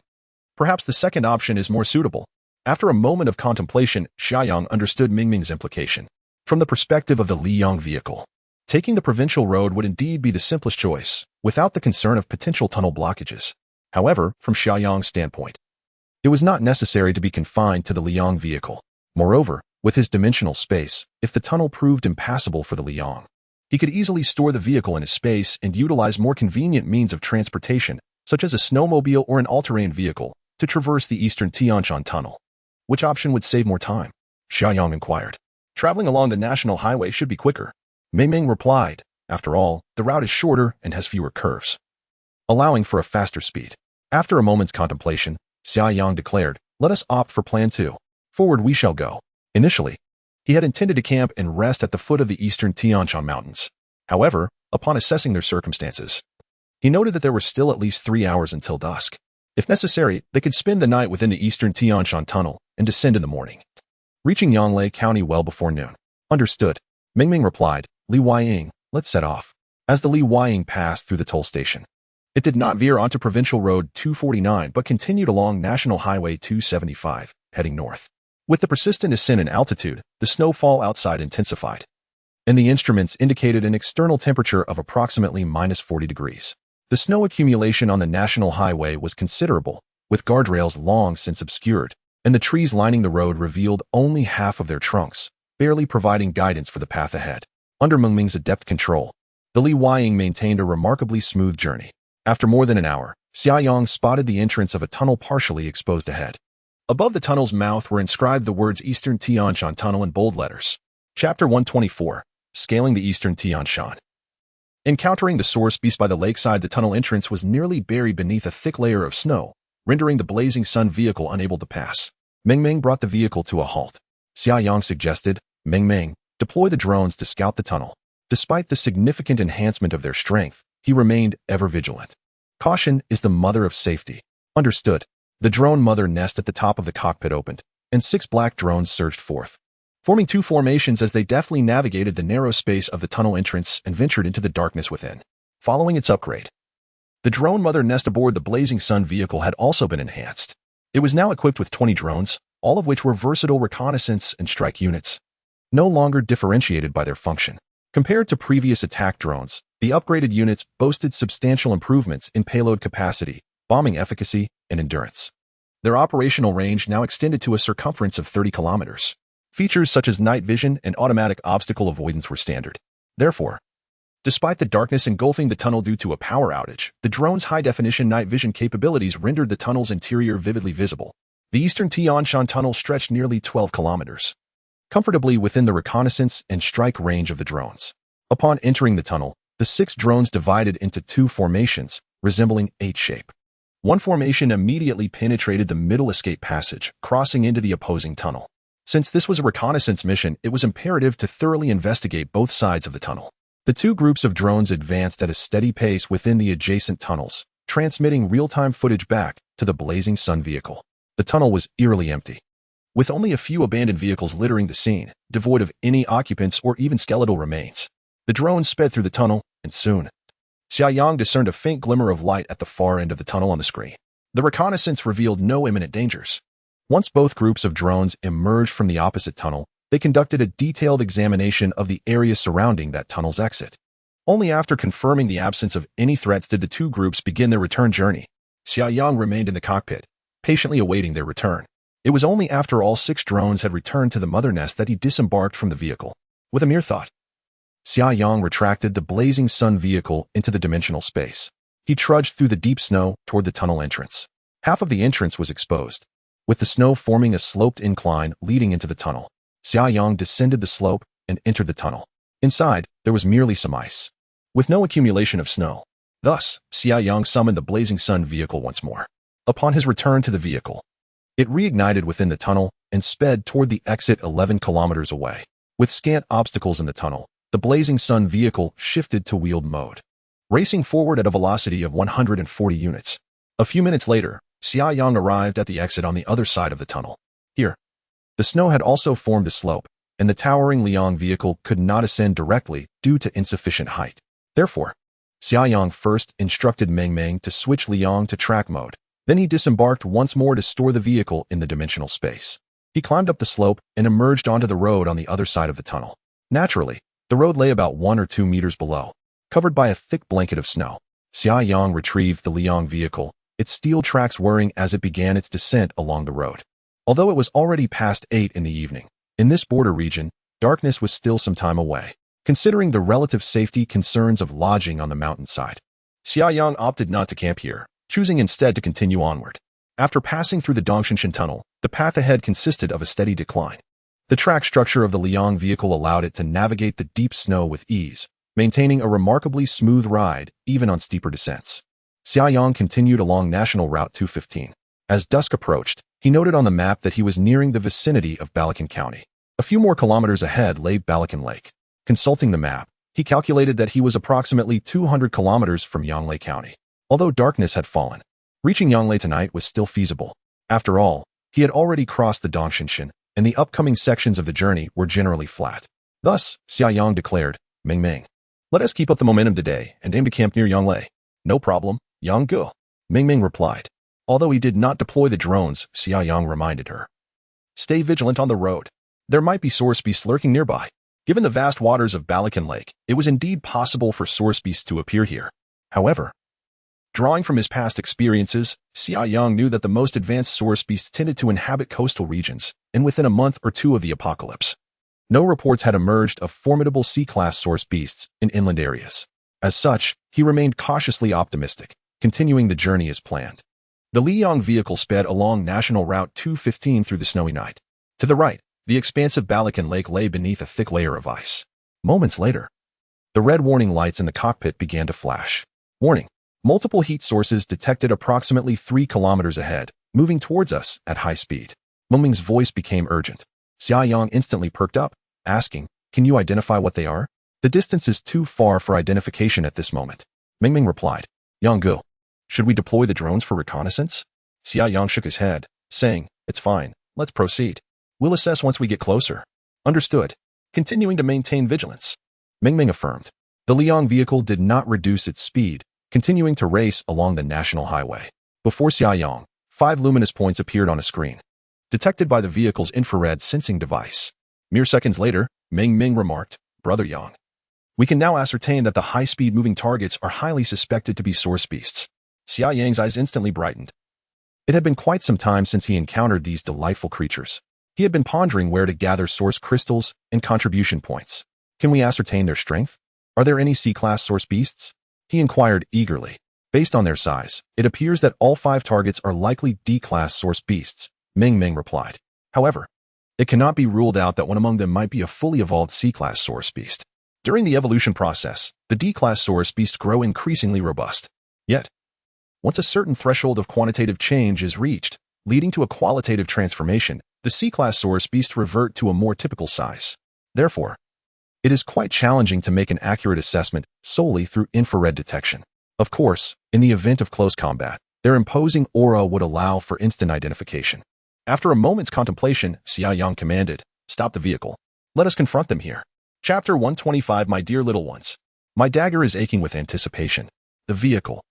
S1: perhaps the second option is more suitable." After a moment of contemplation, Xia Yang understood Ming Ming's implication. From the perspective of the Liang vehicle, taking the provincial road would indeed be the simplest choice, without the concern of potential tunnel blockages. However, from Xia Yang's standpoint, it was not necessary to be confined to the Liang vehicle. Moreover, with his dimensional space, if the tunnel proved impassable for the Liang, he could easily store the vehicle in his space and utilize more convenient means of transportation, such as a snowmobile or an all-terrain vehicle, to traverse the eastern Tianshan tunnel. Which option would save more time? Xia Yang inquired. "Traveling along the national highway should be quicker," Ming Ming replied. "After all, the route is shorter and has fewer curves, allowing for a faster speed." After a moment's contemplation, Xia Yang declared, "Let us opt for Plan 2. Forward we shall go." Initially, he had intended to camp and rest at the foot of the eastern Tianshan Mountains. However, upon assessing their circumstances, he noted that there were still at least 3 hours until dusk. If necessary, they could spend the night within the eastern Tianshan tunnel and descend in the morning, reaching Yonglei County well before noon. "Understood," Ming Ming replied. "Li Weiying, let's set off. As the Li Huaying passed through the toll station, it did not veer onto Provincial Road 249 but continued along National Highway 275, heading north. With the persistent ascent in altitude, the snowfall outside intensified, and the instruments indicated an external temperature of approximately -40 degrees. The snow accumulation on the National Highway was considerable, with guardrails long since obscured, and the trees lining the road revealed only half of their trunks, barely providing guidance for the path ahead. Under Mengming's adept control, the Li Huaying maintained a remarkably smooth journey. After more than an hour, Xia Yang spotted the entrance of a tunnel partially exposed ahead. Above the tunnel's mouth were inscribed the words Eastern Tianshan Tunnel in bold letters. Chapter 124, Scaling the Eastern Tianshan. Encountering the source beast by the lakeside, the tunnel entrance was nearly buried beneath a thick layer of snow, rendering the blazing sun vehicle unable to pass. Mengming brought the vehicle to a halt. Xia Yang suggested, Mengming, deploy the drones to scout the tunnel. Despite the significant enhancement of their strength, he remained ever vigilant. Caution is the mother of safety. Understood. The drone mother nest at the top of the cockpit opened, and 6 black drones surged forth, forming 2 formations as they deftly navigated the narrow space of the tunnel entrance and ventured into the darkness within. Following its upgrade, the drone mother nest aboard the blazing sun vehicle had also been enhanced. It was now equipped with 20 drones, all of which were versatile reconnaissance and strike units, no longer differentiated by their function. Compared to previous attack drones, the upgraded units boasted substantial improvements in payload capacity, bombing efficacy, and endurance. Their operational range now extended to a circumference of 30 kilometers. Features such as night vision and automatic obstacle avoidance were standard. Therefore, despite the darkness engulfing the tunnel due to a power outage, the drone's high-definition night vision capabilities rendered the tunnel's interior vividly visible. The Eastern Tianshan Tunnel stretched nearly 12 kilometers, comfortably within the reconnaissance and strike range of the drones. Upon entering the tunnel, the 6 drones divided into 2 formations, resembling H-shape. One formation immediately penetrated the middle escape passage, crossing into the opposing tunnel. Since this was a reconnaissance mission, it was imperative to thoroughly investigate both sides of the tunnel. The 2 groups of drones advanced at a steady pace within the adjacent tunnels, transmitting real-time footage back to the blazing sun vehicle. The tunnel was eerily empty, with only a few abandoned vehicles littering the scene, devoid of any occupants or even skeletal remains. The drones sped through the tunnel, and soon, Xia Yang discerned a faint glimmer of light at the far end of the tunnel on the screen. The reconnaissance revealed no imminent dangers. Once both groups of drones emerged from the opposite tunnel, they conducted a detailed examination of the area surrounding that tunnel's exit. Only after confirming the absence of any threats did the 2 groups begin their return journey. Xia Yang remained in the cockpit, patiently awaiting their return. It was only after all 6 drones had returned to the mother nest that he disembarked from the vehicle. With a mere thought, Xia Yang retracted the blazing sun vehicle into the dimensional space. He trudged through the deep snow toward the tunnel entrance. Half of the entrance was exposed, with the snow forming a sloped incline leading into the tunnel. Xia Yang descended the slope and entered the tunnel. Inside, there was merely some ice, with no accumulation of snow. Thus, Xia Yang summoned the blazing sun vehicle once more. Upon his return to the vehicle, it reignited within the tunnel and sped toward the exit 11 kilometers away. With scant obstacles in the tunnel, the blazing sun vehicle shifted to wheeled mode, racing forward at a velocity of 140 units. A few minutes later, Xia Yang arrived at the exit on the other side of the tunnel. Here, the snow had also formed a slope, and the towering Liang vehicle could not ascend directly due to insufficient height. Therefore, Xia Yang first instructed Meng to switch Liang to track mode. Then he disembarked once more to store the vehicle in the dimensional space. He climbed up the slope and emerged onto the road on the other side of the tunnel. Naturally, the road lay about 1 or 2 meters below, covered by a thick blanket of snow. Xia Yang retrieved the Liang vehicle, its steel tracks whirring as it began its descent along the road. Although it was already past 8 in the evening, in this border region, darkness was still some time away. Considering the relative safety concerns of lodging on the mountainside, Xia Yang opted not to camp here, choosing instead to continue onward. After passing through the Dongshinshan Tunnel, the path ahead consisted of a steady decline. The track structure of the Liang vehicle allowed it to navigate the deep snow with ease, maintaining a remarkably smooth ride even on steeper descents. Xia Yang continued along National Route 215. As dusk approached, he noted on the map that he was nearing the vicinity of Balakan County. A few more kilometers ahead lay Balakan Lake. Consulting the map, he calculated that he was approximately 200 kilometers from Yonglei County. Although darkness had fallen, reaching Yonglei tonight was still feasible. After all, he had already crossed the Dongshinshan, and the upcoming sections of the journey were generally flat. Thus, Xia Yang declared, Meng, Let us keep up the momentum today and aim to camp near Yonglei. No problem, Yang. Ming replied. Although he did not deploy the drones, Xia Yang reminded her. Stay vigilant on the road. There might be source beasts lurking nearby. Given the vast waters of Balakan Lake, it was indeed possible for source beasts to appear here. However, drawing from his past experiences, Xia Yang knew that the most advanced source beasts tended to inhabit coastal regions, and within a month or two of the apocalypse, no reports had emerged of formidable C-class source beasts in inland areas. As such, he remained cautiously optimistic, continuing the journey as planned. The Liang vehicle sped along National Route 215 through the snowy night. To the right, the expansive Balakan Lake lay beneath a thick layer of ice. Moments later, the red warning lights in the cockpit began to flash. Warning: multiple heat sources detected approximately 3 kilometers ahead, moving towards us at high speed. Ming's voice became urgent. Xia Yang instantly perked up, asking, "Can you identify what they are?" "The distance is too far for identification at this moment," Ming replied. "Yang, should we deploy the drones for reconnaissance?" Xia Yang shook his head, saying, "It's fine, let's proceed. We'll assess once we get closer." "Understood." Continuing to maintain vigilance, Ming affirmed. The Liang vehicle did not reduce its speed, continuing to race along the national highway. Before Xia Yang, 5 luminous points appeared on a screen, detected by the vehicle's infrared sensing device. Mere seconds later, Ming remarked, "Brother Yang, we can now ascertain that the high-speed moving targets are highly suspected to be source beasts." Xia Yang's eyes instantly brightened. It had been quite some time since he encountered these delightful creatures. He had been pondering where to gather source crystals and contribution points. "Can we ascertain their strength? Are there any C-class source beasts?" he inquired eagerly. "Based on their size, it appears that all 5 targets are likely D-class source beasts," Ming replied. "However, it cannot be ruled out that one among them might be a fully evolved C-class source beast. During the evolution process, the D-class source beasts grow increasingly robust. Yet, once a certain threshold of quantitative change is reached, leading to a qualitative transformation, the C-class source beasts revert to a more typical size. Therefore, it is quite challenging to make an accurate assessment solely through infrared detection. Of course, in the event of close combat, their imposing aura would allow for instant identification." After a moment's contemplation, Xia Yang commanded, "Stop the vehicle. Let us confront them here." Chapter 125. My dear little ones. My dagger is aching with anticipation. The vehicle,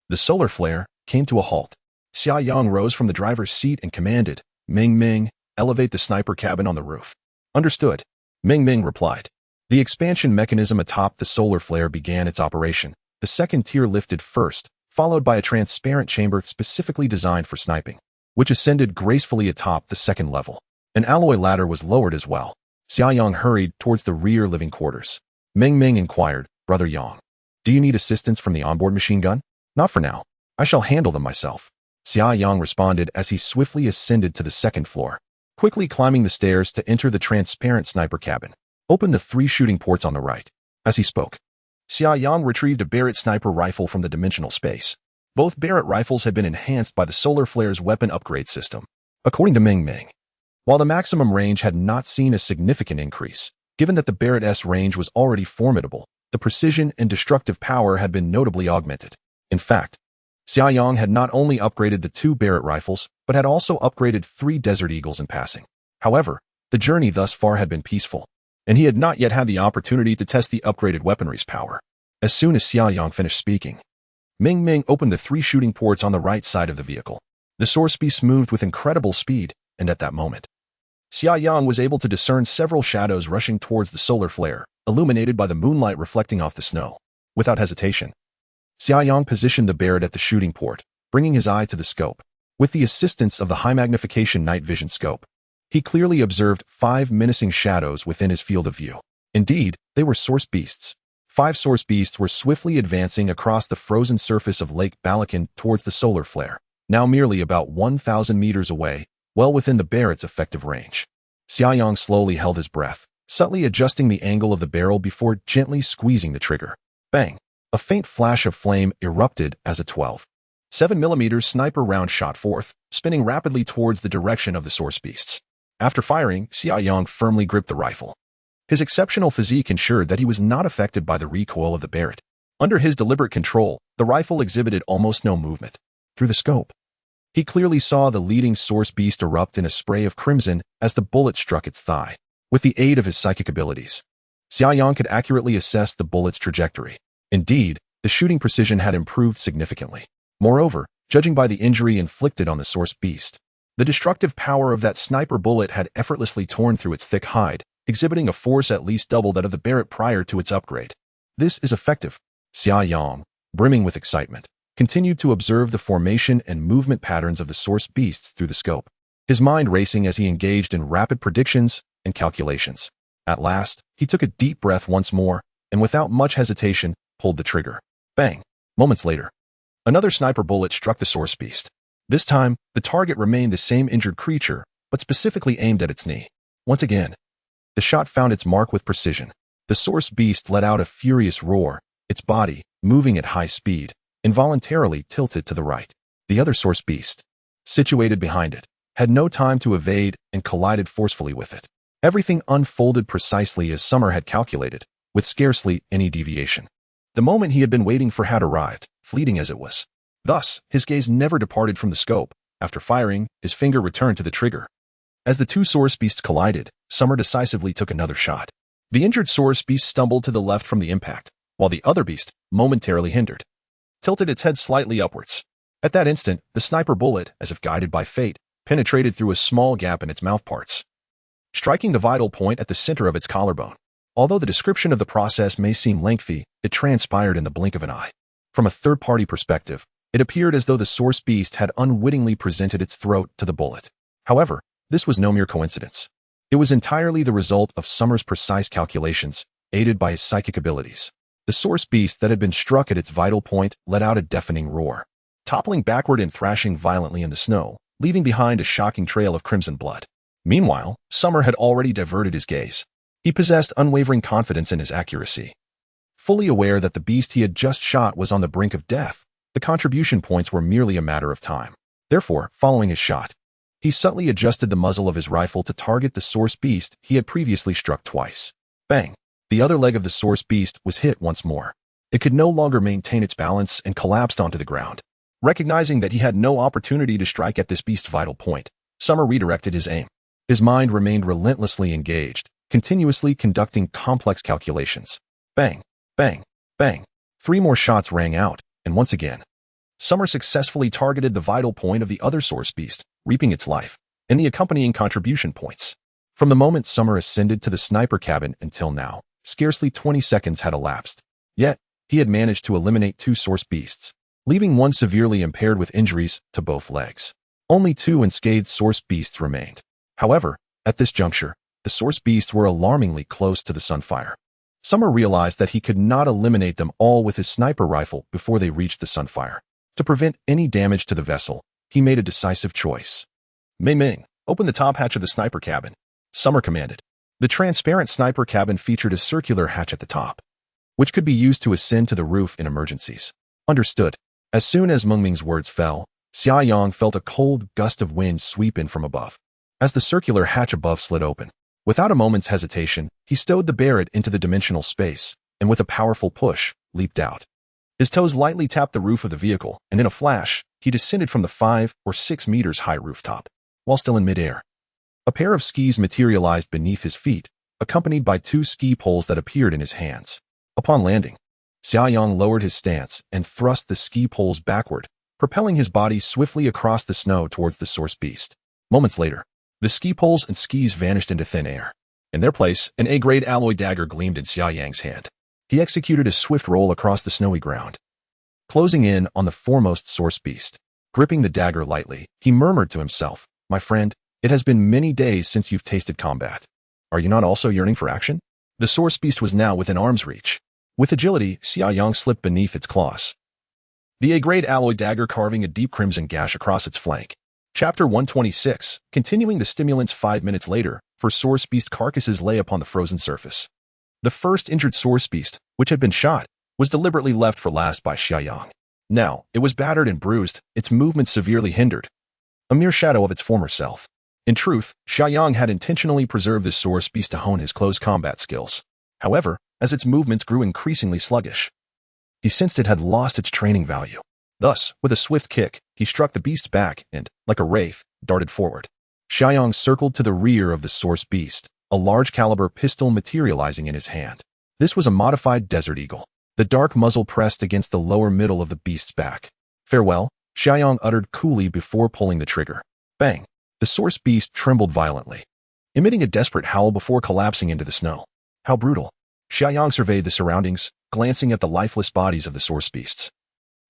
S1: the solar flare, came to a halt. Xia Yang rose from the driver's seat and commanded, Ming, elevate the sniper cabin on the roof." "Understood," Ming replied. The expansion mechanism atop the solar flare began its operation. The second tier lifted first, followed by a transparent chamber specifically designed for sniping, which ascended gracefully atop the second level. An alloy ladder was lowered as well. Xia Yang hurried towards the rear living quarters. Ming inquired, "Brother Yang, do you need assistance from the onboard machine gun?" "Not for now. I shall handle them myself," Xia Yang responded as he swiftly ascended to the second floor. Quickly climbing the stairs to enter the transparent sniper cabin, opened the 3 shooting ports on the right. As he spoke, Xia Yang retrieved a Barrett sniper rifle from the dimensional space. Both Barrett rifles had been enhanced by the solar flare's weapon upgrade system. According to Ming, while the maximum range had not seen a significant increase, given that the Barrett's range was already formidable, the precision and destructive power had been notably augmented. In fact, Xia Yang had not only upgraded the 2 Barrett rifles, but had also upgraded 3 Desert Eagles in passing. However, the journey thus far had been peaceful, and he had not yet had the opportunity to test the upgraded weaponry's power. As soon as Xia Yang finished speaking, Ming opened the 3 shooting ports on the right side of the vehicle. The source beast moved with incredible speed, and at that moment, Xia Yang was able to discern several shadows rushing towards the solar flare, illuminated by the moonlight reflecting off the snow. Without hesitation, Xia Yang positioned the Barrett at the shooting port, bringing his eye to the scope. With the assistance of the high-magnification night vision scope, he clearly observed 5 menacing shadows within his field of view. Indeed, they were source beasts. 5 source beasts were swiftly advancing across the frozen surface of Lake Balakan towards the solar flare, now merely about 1,000 meters away, well within the Barrett's effective range. Xia Yang slowly held his breath, subtly adjusting the angle of the barrel before gently squeezing the trigger. Bang! A faint flash of flame erupted as a 12.7mm sniper round shot forth, spinning rapidly towards the direction of the source beasts. After firing, Xia Yang firmly gripped the rifle. His exceptional physique ensured that he was not affected by the recoil of the Barrett. Under his deliberate control, the rifle exhibited almost no movement. Through the scope, he clearly saw the leading source beast erupt in a spray of crimson as the bullet struck its thigh. With the aid of his psychic abilities, Xia Yang could accurately assess the bullet's trajectory. Indeed, the shooting precision had improved significantly. Moreover, judging by the injury inflicted on the source beast, the destructive power of that sniper bullet had effortlessly torn through its thick hide, exhibiting a force at least double that of the Barrett prior to its upgrade. This is effective. Xia Yang, brimming with excitement, continued to observe the formation and movement patterns of the source beasts through the scope, his mind racing as he engaged in rapid predictions and calculations. At last, he took a deep breath once more, and without much hesitation, pulled the trigger. Bang! Moments later, another sniper bullet struck the source beast. This time, the target remained the same injured creature, but specifically aimed at its knee. Once again, the shot found its mark with precision. The source beast let out a furious roar, its body, moving at high speed, involuntarily tilted to the right. The other source beast, situated behind it, had no time to evade and collided forcefully with it. Everything unfolded precisely as Summer had calculated, with scarcely any deviation. The moment he had been waiting for had arrived, fleeting as it was. Thus, his gaze never departed from the scope. After firing, his finger returned to the trigger. As the two source beasts collided, Summer decisively took another shot. The injured source beast stumbled to the left from the impact, while the other beast, momentarily hindered, tilted its head slightly upwards. At that instant, the sniper bullet, as if guided by fate, penetrated through a small gap in its mouthparts, striking the vital point at the center of its collarbone. Although the description of the process may seem lengthy, it transpired in the blink of an eye. From a third-party perspective, it appeared as though the source beast had unwittingly presented its throat to the bullet. However, this was no mere coincidence. It was entirely the result of Summer's precise calculations, aided by his psychic abilities. The source beast that had been struck at its vital point let out a deafening roar, toppling backward and thrashing violently in the snow, leaving behind a shocking trail of crimson blood. Meanwhile, Summer had already diverted his gaze. He possessed unwavering confidence in his accuracy. Fully aware that the beast he had just shot was on the brink of death, the contribution points were merely a matter of time. Therefore, following his shot, he subtly adjusted the muzzle of his rifle to target the source beast he had previously struck twice. Bang! The other leg of the source beast was hit once more. It could no longer maintain its balance and collapsed onto the ground. Recognizing that he had no opportunity to strike at this beast's vital point, Summer redirected his aim. His mind remained relentlessly engaged, continuously conducting complex calculations. Bang! Bang! Bang! 3 more shots rang out, and once again, Summer successfully targeted the vital point of the other source beast, reaping its life, and the accompanying contribution points. From the moment Summer ascended to the sniper cabin until now, scarcely 20 seconds had elapsed. Yet, he had managed to eliminate 2 source beasts, leaving one severely impaired with injuries to both legs. Only 2 unscathed source beasts remained. However, at this juncture, the source beasts were alarmingly close to the Sunfire. Summer realized that he could not eliminate them all with his sniper rifle before they reached the Sunfire. To prevent any damage to the vessel, he made a decisive choice. Ming, open the top hatch of the sniper cabin, Summer commanded. The transparent sniper cabin featured a circular hatch at the top, which could be used to ascend to the roof in emergencies. Understood. As soon as Mengming's words fell, Xia Yang felt a cold gust of wind sweep in from above. As the circular hatch above slid open, without a moment's hesitation, he stowed the Barrett into the dimensional space, and with a powerful push, leaped out. His toes lightly tapped the roof of the vehicle, and in a flash, he descended from the 5 or 6 meters high rooftop. While still in midair, a pair of skis materialized beneath his feet, accompanied by 2 ski poles that appeared in his hands. Upon landing, Xia Yang lowered his stance and thrust the ski poles backward, propelling his body swiftly across the snow towards the source beast. Moments later, the ski poles and skis vanished into thin air. In their place, an A-grade alloy dagger gleamed in Xia Yang's hand. He executed a swift roll across the snowy ground, closing in on the foremost source beast. Gripping the dagger lightly, he murmured to himself, "My friend, it has been many days since you've tasted combat. Are you not also yearning for action?" The source beast was now within arm's reach. With agility, Xia Yang slipped beneath its claws, the A-grade alloy dagger carving a deep crimson gash across its flank. Chapter 126, continuing the stimulants 5 minutes later, for source beast carcasses lay upon the frozen surface. The first injured source beast, which had been shot, was deliberately left for last by Xia Yang. Now, it was battered and bruised, its movements severely hindered, a mere shadow of its former self. In truth, Xia Yang had intentionally preserved this source beast to hone his close combat skills. However, as its movements grew increasingly sluggish, he sensed it had lost its training value. Thus, with a swift kick, he struck the beast back and, like a wraith, darted forward. Xia Yang circled to the rear of the source beast, a large-caliber pistol materializing in his hand. This was a modified Desert Eagle. The dark muzzle pressed against the lower middle of the beast's back. "Farewell," Xia Yang uttered coolly before pulling the trigger. Bang! The source beast trembled violently, emitting a desperate howl before collapsing into the snow. How brutal! Xia Yang surveyed the surroundings, glancing at the lifeless bodies of the source beasts,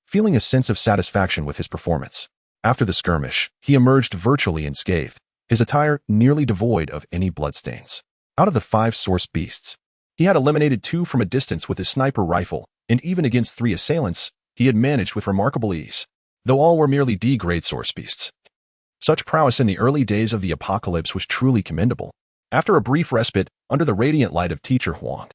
S1: feeling a sense of satisfaction with his performance. After the skirmish, he emerged virtually unscathed, his attire nearly devoid of any bloodstains. Out of the 5 source beasts, he had eliminated 2 from a distance with his sniper rifle, and even against 3 assailants, he had managed with remarkable ease, though all were merely D-grade source beasts. Such prowess in the early days of the apocalypse was truly commendable. After a brief respite, under the radiant light of Teacher Huang,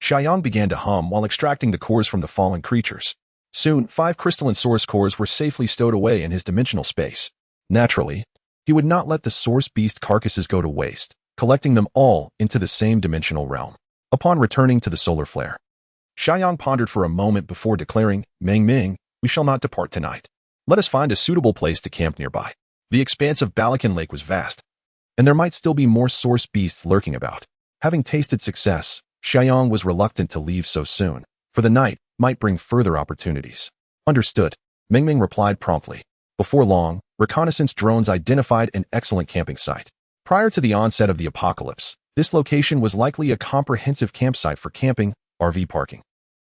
S1: Xia Yang began to hum while extracting the cores from the fallen creatures. Soon, 5 crystalline source cores were safely stowed away in his dimensional space. Naturally, he would not let the source beast carcasses go to waste, collecting them all into the same dimensional realm. Upon returning to the solar flare, Xia Yang pondered for a moment before declaring, "Ming Ming, we shall not depart tonight. Let us find a suitable place to camp nearby." The expanse of Balakan Lake was vast, and there might still be more source beasts lurking about. Having tasted success, Xia Yang was reluctant to leave so soon, for the night might bring further opportunities. "Understood," Ming Ming replied promptly. Before long, reconnaissance drones identified an excellent camping site. Prior to the onset of the apocalypse, this location was likely a comprehensive campsite for camping, RV parking,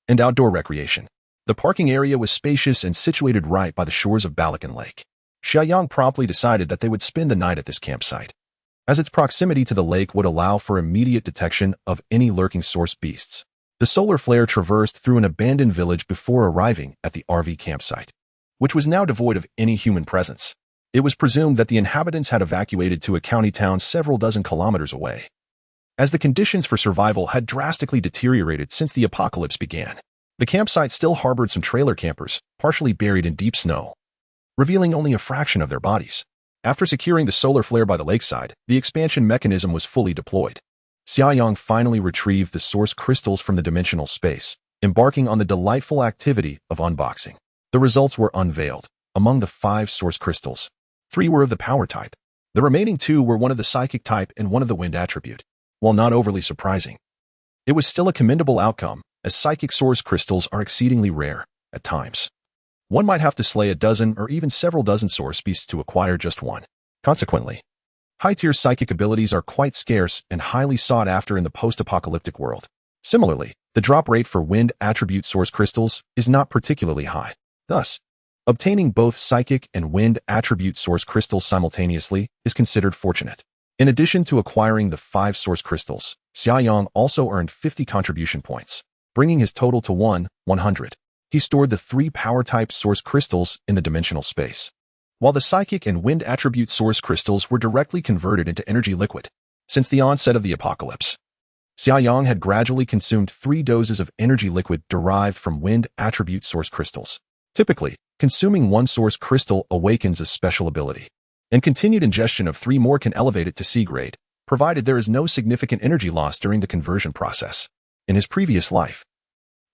S1: and outdoor recreation. The parking area was spacious and situated right by the shores of Balakan Lake. Xia Yang promptly decided that they would spend the night at this campsite, as its proximity to the lake would allow for immediate detection of any lurking source beasts. The solar flare traversed through an abandoned village before arriving at the RV campsite, which was now devoid of any human presence. It was presumed that the inhabitants had evacuated to a county town several dozen kilometers away, as the conditions for survival had drastically deteriorated since the apocalypse began. The campsite still harbored some trailer campers, partially buried in deep snow, revealing only a fraction of their bodies. After securing the solar flare by the lakeside, the expansion mechanism was fully deployed. Xia Yang finally retrieved the source crystals from the dimensional space, embarking on the delightful activity of unboxing. The results were unveiled. Among the 5 source crystals, 3 were of the power type. The remaining 2 were one of the psychic type and one of the wind attribute. While not overly surprising, it was still a commendable outcome, as psychic source crystals are exceedingly rare. At times, one might have to slay a dozen or even several dozen source beasts to acquire just one. Consequently, high-tier psychic abilities are quite scarce and highly sought after in the post-apocalyptic world. Similarly, the drop rate for wind attribute source crystals is not particularly high. Thus, obtaining both psychic and wind attribute source crystals simultaneously is considered fortunate. In addition to acquiring the 5 source crystals, Xia Yang also earned 50 contribution points, bringing his total to 100. He stored the 3 power-type source crystals in the dimensional space, while the psychic and wind attribute source crystals were directly converted into energy liquid. Since the onset of the apocalypse, Xia Yang had gradually consumed 3 doses of energy liquid derived from wind attribute source crystals. Typically, consuming 1 source crystal awakens a special ability, and continued ingestion of 3 more can elevate it to C grade, provided there is no significant energy loss during the conversion process. In his previous life,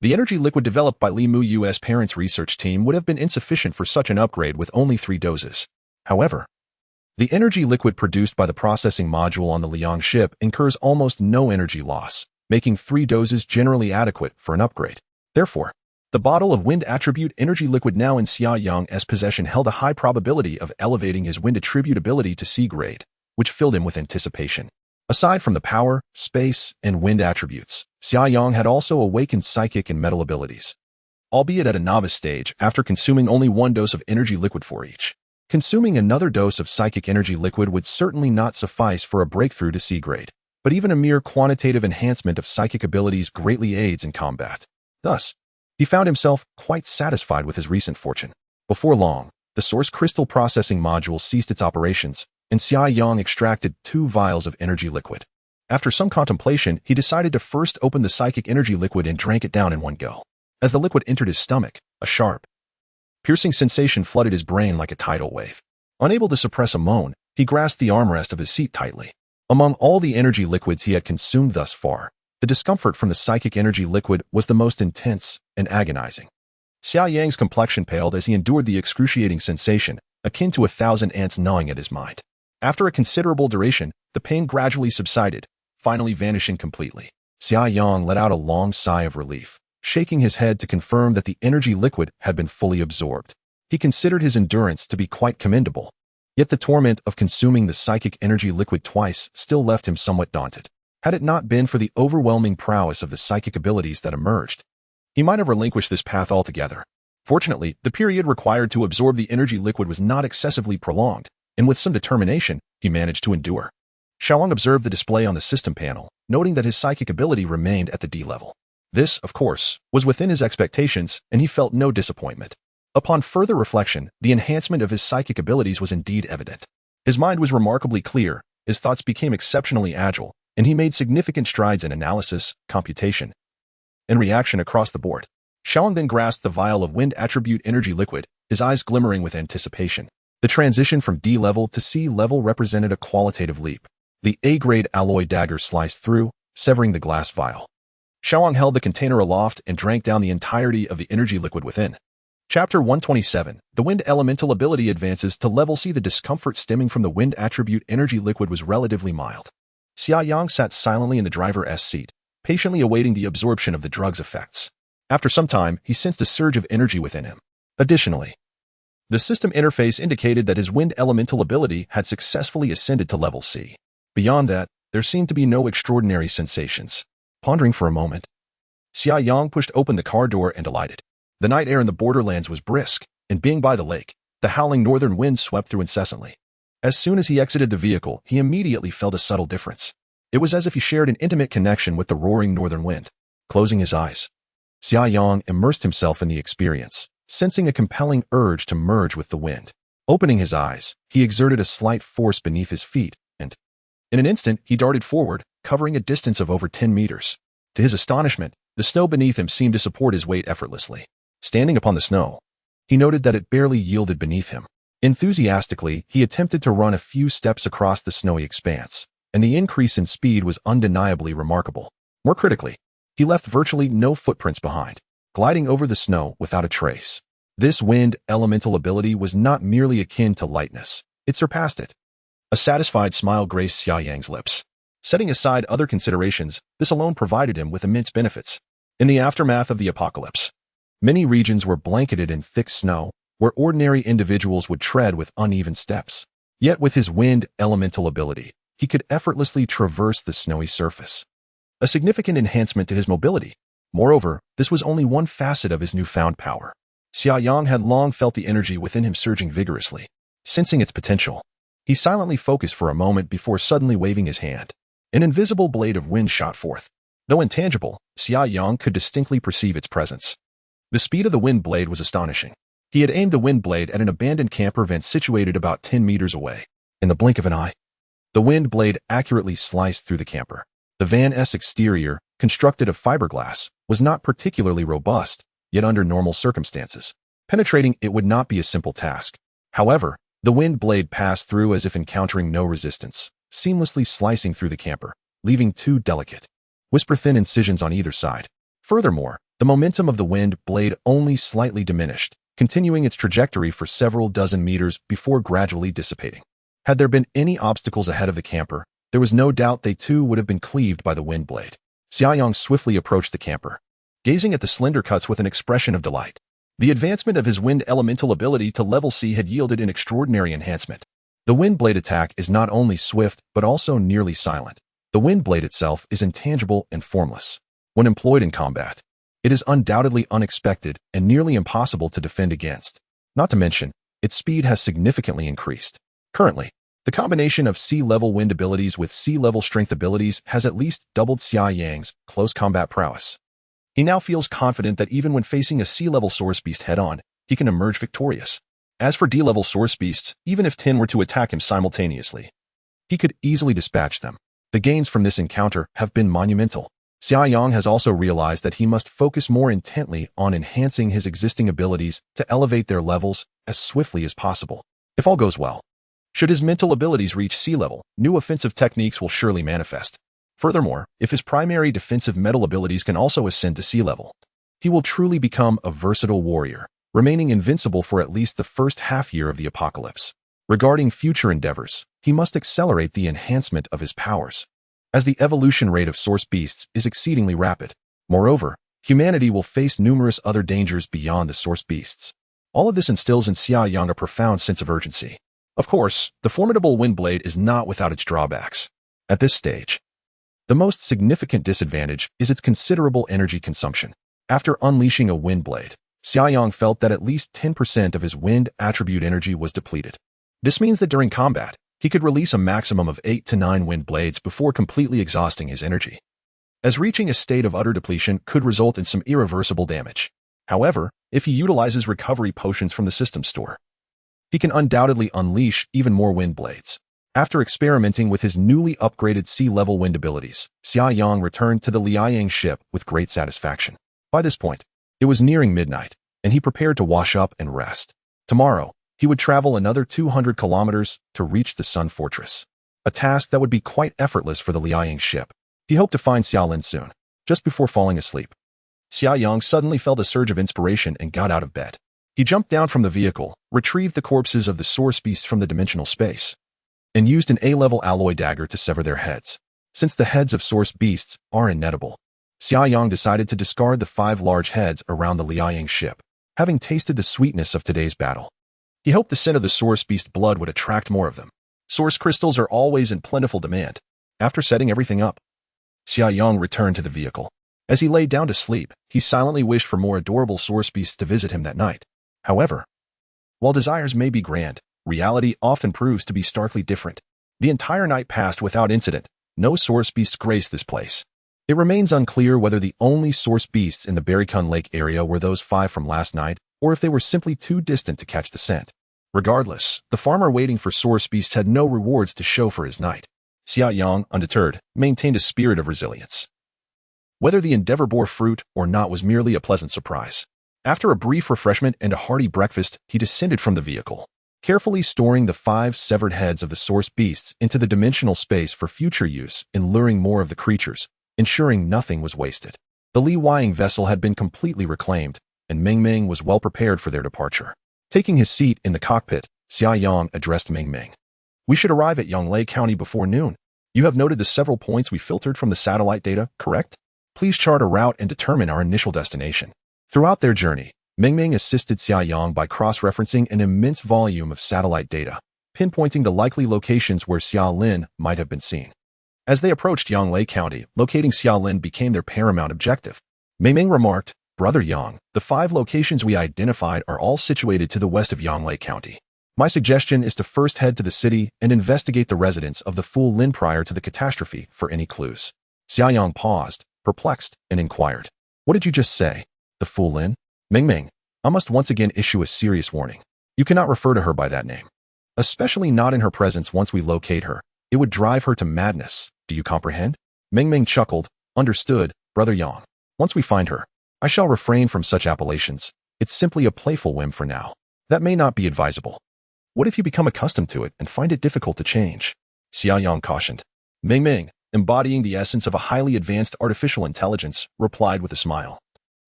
S1: the energy liquid developed by Li Mu U.S. Parents research team would have been insufficient for such an upgrade with only 3 doses. However, the energy liquid produced by the processing module on the Liang ship incurs almost no energy loss, making 3 doses generally adequate for an upgrade. Therefore, the bottle of wind attribute energy liquid now in Xia Yang's possession held a high probability of elevating his wind attribute ability to C grade, which filled him with anticipation. Aside from the power, space, and wind attributes, Xia Yang had also awakened psychic and metal abilities, albeit at a novice stage after consuming only 1 dose of energy liquid for each. Consuming another dose of psychic energy liquid would certainly not suffice for a breakthrough to C grade, but even a mere quantitative enhancement of psychic abilities greatly aids in combat. Thus, he found himself quite satisfied with his recent fortune. Before long, the source crystal processing module ceased its operations, and Xia Yang extracted 2 vials of energy liquid. After some contemplation, he decided to first open the psychic energy liquid and drank it down in one go. As the liquid entered his stomach, a sharp, piercing sensation flooded his brain like a tidal wave. Unable to suppress a moan, he grasped the armrest of his seat tightly. Among all the energy liquids he had consumed thus far, the discomfort from the psychic energy liquid was the most intense and agonizing. Xia Yang's complexion paled as he endured the excruciating sensation, akin to 1,000 ants gnawing at his mind. After a considerable duration, the pain gradually subsided, finally vanishing completely. Xia Yang let out a long sigh of relief, shaking his head to confirm that the energy liquid had been fully absorbed. He considered his endurance to be quite commendable. Yet the torment of consuming the psychic energy liquid twice still left him somewhat daunted. Had it not been for the overwhelming prowess of the psychic abilities that emerged, he might have relinquished this path altogether. Fortunately, the period required to absorb the energy liquid was not excessively prolonged, and with some determination, he managed to endure. Xia Yang observed the display on the system panel, noting that his psychic ability remained at the D level. This, of course, was within his expectations, and he felt no disappointment. Upon further reflection, the enhancement of his psychic abilities was indeed evident. His mind was remarkably clear, his thoughts became exceptionally agile, and he made significant strides in analysis, computation, and reaction across the board. Xia Yang then grasped the vial of wind attribute energy liquid, his eyes glimmering with anticipation. The transition from D level to C level represented a qualitative leap. The A-grade alloy dagger sliced through, severing the glass vial. Xia Yang held the container aloft and drank down the entirety of the energy liquid within. Chapter 127. The wind elemental ability advances to level C. The discomfort stemming from the wind attribute energy liquid was relatively mild. Xia Yang sat silently in the driver's seat, patiently awaiting the absorption of the drug's effects. After some time, he sensed a surge of energy within him. Additionally, the system interface indicated that his wind elemental ability had successfully ascended to level C. Beyond that, there seemed to be no extraordinary sensations. Pondering for a moment, Xia Yang pushed open the car door and alighted. The night air in the borderlands was brisk, and being by the lake, the howling northern wind swept through incessantly. As soon as he exited the vehicle, he immediately felt a subtle difference. It was as if he shared an intimate connection with the roaring northern wind. Closing his eyes, Xia Yang immersed himself in the experience, sensing a compelling urge to merge with the wind. Opening his eyes, he exerted a slight force beneath his feet, and in an instant, he darted forward, covering a distance of over 10 meters. To his astonishment, the snow beneath him seemed to support his weight effortlessly. Standing upon the snow, he noted that it barely yielded beneath him. Enthusiastically, he attempted to run a few steps across the snowy expanse, and the increase in speed was undeniably remarkable. More critically, he left virtually no footprints behind, gliding over the snow without a trace. This wind elemental ability was not merely akin to lightness, it surpassed it. A satisfied smile graced Xia Yang's lips. Setting aside other considerations, this alone provided him with immense benefits. In the aftermath of the apocalypse, many regions were blanketed in thick snow, where ordinary individuals would tread with uneven steps. Yet with his wind elemental ability, he could effortlessly traverse the snowy surface. A significant enhancement to his mobility. Moreover, this was only one facet of his newfound power. Xia Yang had long felt the energy within him surging vigorously. Sensing its potential, he silently focused for a moment before suddenly waving his hand. An invisible blade of wind shot forth. Though intangible, Xia Yang could distinctly perceive its presence. The speed of the wind blade was astonishing. He had aimed the wind blade at an abandoned camper van situated about 10 meters away. In the blink of an eye, the wind blade accurately sliced through the camper. The van's exterior, constructed of fiberglass, was not particularly robust, yet under normal circumstances, penetrating it would not be a simple task. However, the wind blade passed through as if encountering no resistance, seamlessly slicing through the camper, leaving two delicate, whisper-thin incisions on either side. Furthermore, the momentum of the wind blade only slightly diminished, continuing its trajectory for several dozen meters before gradually dissipating. Had there been any obstacles ahead of the camper, there was no doubt they too would have been cleaved by the wind blade. Xia Yang swiftly approached the camper, gazing at the slender cuts with an expression of delight. The advancement of his wind elemental ability to level C had yielded an extraordinary enhancement. The wind blade attack is not only swift but also nearly silent. The wind blade itself is intangible and formless. When employed in combat, it is undoubtedly unexpected and nearly impossible to defend against. Not to mention, its speed has significantly increased. Currently, the combination of C-level wind abilities with C-level strength abilities has at least doubled Xia Yang's close combat prowess. He now feels confident that even when facing a C-level source beast head-on, he can emerge victorious. As for D-level source beasts, even if 10 were to attack him simultaneously, he could easily dispatch them. The gains from this encounter have been monumental. Xia Yang has also realized that he must focus more intently on enhancing his existing abilities to elevate their levels as swiftly as possible. If all goes well, should his mental abilities reach C level, new offensive techniques will surely manifest. Furthermore, if his primary defensive metal abilities can also ascend to C level, he will truly become a versatile warrior, remaining invincible for at least the first half year of the apocalypse. Regarding future endeavors, he must accelerate the enhancement of his powers. as the evolution rate of source beasts is exceedingly rapid. Moreover, humanity will face numerous other dangers beyond the source beasts. All of this instills in Xia Yang a profound sense of urgency. Of course, the formidable Windblade is not without its drawbacks. At this stage, the most significant disadvantage is its considerable energy consumption. After unleashing a Windblade, Xia Yang felt that at least 10% of his wind attribute energy was depleted. This means that during combat, he could release a maximum of 8 to 9 wind blades before completely exhausting his energy, as reaching a state of utter depletion could result in some irreversible damage. However, if he utilizes recovery potions from the system store, he can undoubtedly unleash even more wind blades. After experimenting with his newly upgraded sea-level wind abilities, Xia Yang returned to the Xia Yang ship with great satisfaction. By this point, it was nearing midnight, and he prepared to wash up and rest. Tomorrow, he would travel another 200 kilometers to reach the Sun Fortress, a task that would be quite effortless for the Xia Yang ship. He hoped to find Xiaolin soon, just before falling asleep. Xia Yang suddenly felt a surge of inspiration and got out of bed. He jumped down from the vehicle, retrieved the corpses of the source beasts from the dimensional space, and used an A-level alloy dagger to sever their heads. Since the heads of source beasts are ineatable, Xia Yang decided to discard the 5 large heads around the Xia Yang ship, having tasted the sweetness of today's battle. He hoped the scent of the source beast blood would attract more of them. Source crystals are always in plentiful demand. After setting everything up, Xia Yang returned to the vehicle. As he lay down to sleep, he silently wished for more adorable source beasts to visit him that night. However, while desires may be grand, reality often proves to be starkly different. The entire night passed without incident. No source beasts graced this place. It remains unclear whether the only source beasts in the Berikun Lake area were those 5 from last night, or if they were simply too distant to catch the scent. Regardless, the farmer waiting for source beasts had no rewards to show for his night. Xia Yang, undeterred, maintained a spirit of resilience. Whether the endeavor bore fruit or not was merely a pleasant surprise. After a brief refreshment and a hearty breakfast, he descended from the vehicle, carefully storing the 5 severed heads of the source beasts into the dimensional space for future use in luring more of the creatures, ensuring nothing was wasted. The Li Waying vessel had been completely reclaimed, and Meng Meng was well prepared for their departure. Taking his seat in the cockpit, Xia Yang addressed Meng Meng. "We should arrive at Yonglei County before noon. You have noted the several points we filtered from the satellite data, correct? Please chart a route and determine our initial destination." Throughout their journey, Meng Meng assisted Xia Yang by cross-referencing an immense volume of satellite data, pinpointing the likely locations where Xiaolin might have been seen. As they approached Yonglei County, locating Xiaolin became their paramount objective. Meng Meng remarked, "Brother Yang, the 5 locations we identified are all situated to the west of Yonglei County. My suggestion is to first head to the city and investigate the residence of the Fool Lin prior to the catastrophe for any clues." Xia Yang paused, perplexed, and inquired, "What did you just say? The Fool Lin?" "Meng Meng, I must once again issue a serious warning. You cannot refer to her by that name. Especially not in her presence once we locate her. It would drive her to madness. Do you comprehend?" Meng Meng chuckled, "Understood, Brother Yang. Once we find her, I shall refrain from such appellations. It's simply a playful whim for now. That may not be advisable. What if you become accustomed to it and find it difficult to change?" Xia Yang cautioned. Meng Meng, embodying the essence of a highly advanced artificial intelligence, replied with a smile.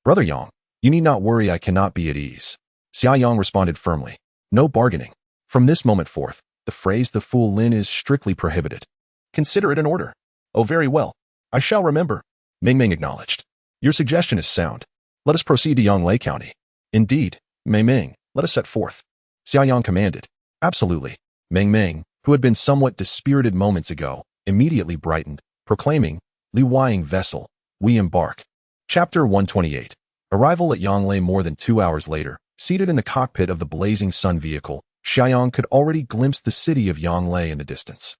S1: "Brother Yang, you need not worry, I cannot be at ease." Xia Yang responded firmly. "No bargaining. From this moment forth, the phrase the Fool Lin is strictly prohibited. Consider it an order." "Oh, very well. I shall remember," Meng Meng acknowledged. "Your suggestion is sound. Let us proceed to Yonglei County." "Indeed, Meng Meng, let us set forth," Xia Yang commanded. "Absolutely." Meng Meng, who had been somewhat dispirited moments ago, immediately brightened, proclaiming, "Li Waying vessel, we embark." Chapter 128. Arrival at Yonglei more than 2 hours later. Seated in the cockpit of the blazing sun vehicle, Xia Yang could already glimpse the city of Yonglei in the distance.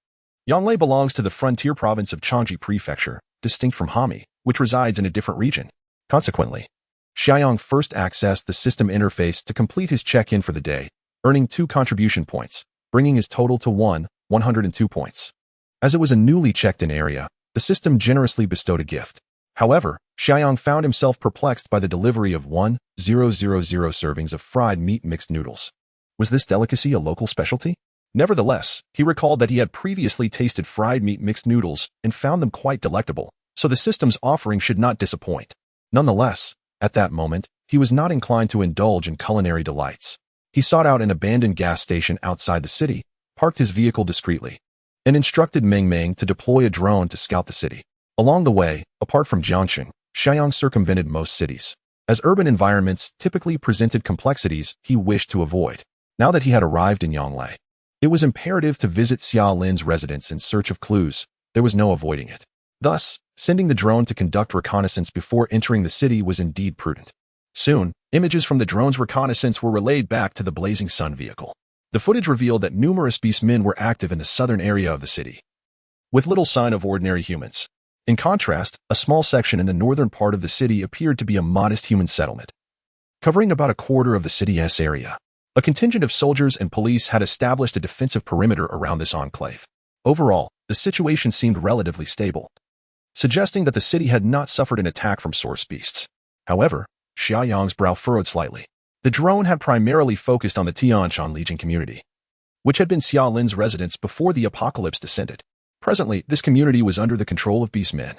S1: Yonglei belongs to the frontier province of Changji Prefecture, distinct from Hami, which resides in a different region. Consequently, Xia Yang first accessed the system interface to complete his check-in for the day, earning 2 contribution points, bringing his total to 102 points. As it was a newly checked-in area, the system generously bestowed a gift. However, Xia Yang found himself perplexed by the delivery of 1,000 servings of fried meat mixed noodles. Was this delicacy a local specialty? Nevertheless, he recalled that he had previously tasted fried meat mixed noodles and found them quite delectable, so the system's offering should not disappoint. Nonetheless, at that moment, he was not inclined to indulge in culinary delights. He sought out an abandoned gas station outside the city, parked his vehicle discreetly, and instructed Meng Meng to deploy a drone to scout the city. Along the way, apart from Jiangxing, Xia Yang circumvented most cities, as urban environments typically presented complexities he wished to avoid. Now that he had arrived in Yonglei, it was imperative to visit Xia Lin's residence in search of clues. There was no avoiding it. Thus, sending the drone to conduct reconnaissance before entering the city was indeed prudent. Soon, images from the drone's reconnaissance were relayed back to the Blazing Sun vehicle. The footage revealed that numerous beastmen were active in the southern area of the city, with little sign of ordinary humans. In contrast, a small section in the northern part of the city appeared to be a modest human settlement, covering about a quarter of the city's area. A contingent of soldiers and police had established a defensive perimeter around this enclave. Overall, the situation seemed relatively stable, suggesting that the city had not suffered an attack from source beasts. However, Xia Yang's brow furrowed slightly. The drone had primarily focused on the Tianshan Legion community, which had been Xia Lin's residence before the apocalypse descended. Presently, this community was under the control of beastmen.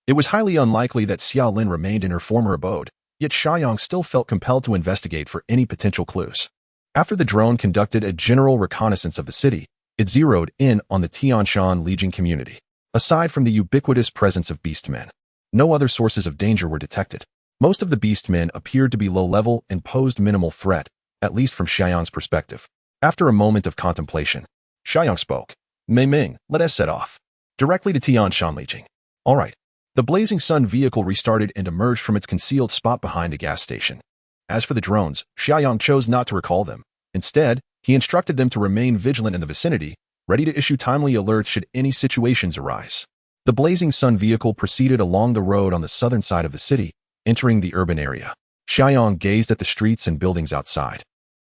S1: It was highly unlikely that Xia Lin remained in her former abode, yet Xia Yang still felt compelled to investigate for any potential clues. After the drone conducted a general reconnaissance of the city, it zeroed in on the Tianshan Legion community. Aside from the ubiquitous presence of beastmen, no other sources of danger were detected. Most of the beastmen appeared to be low-level and posed minimal threat, at least from Xia Yang's perspective. After a moment of contemplation, Xia Yang spoke. Mei Ming, let us set off. Directly to Tianshan Legion. All right. The Blazing Sun vehicle restarted and emerged from its concealed spot behind a gas station. As for the drones, Xia Yang chose not to recall them. Instead, he instructed them to remain vigilant in the vicinity, ready to issue timely alerts should any situations arise. The Blazing Sun vehicle proceeded along the road on the southern side of the city, entering the urban area. Xia Yang gazed at the streets and buildings outside,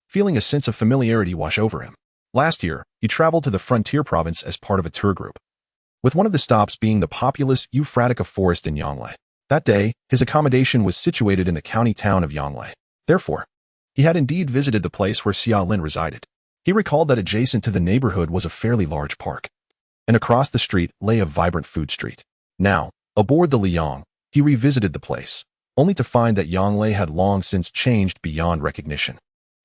S1: feeling a sense of familiarity wash over him. Last year, he traveled to the frontier province as part of a tour group, with one of the stops being the populous Euphratica forest in Yonglei. That day, his accommodation was situated in the county town of Yonglei. Therefore, he had indeed visited the place where Xia Lin resided. He recalled that adjacent to the neighborhood was a fairly large park, and across the street lay a vibrant food street. Now, aboard the Liang, he revisited the place, only to find that Yonglei had long since changed beyond recognition.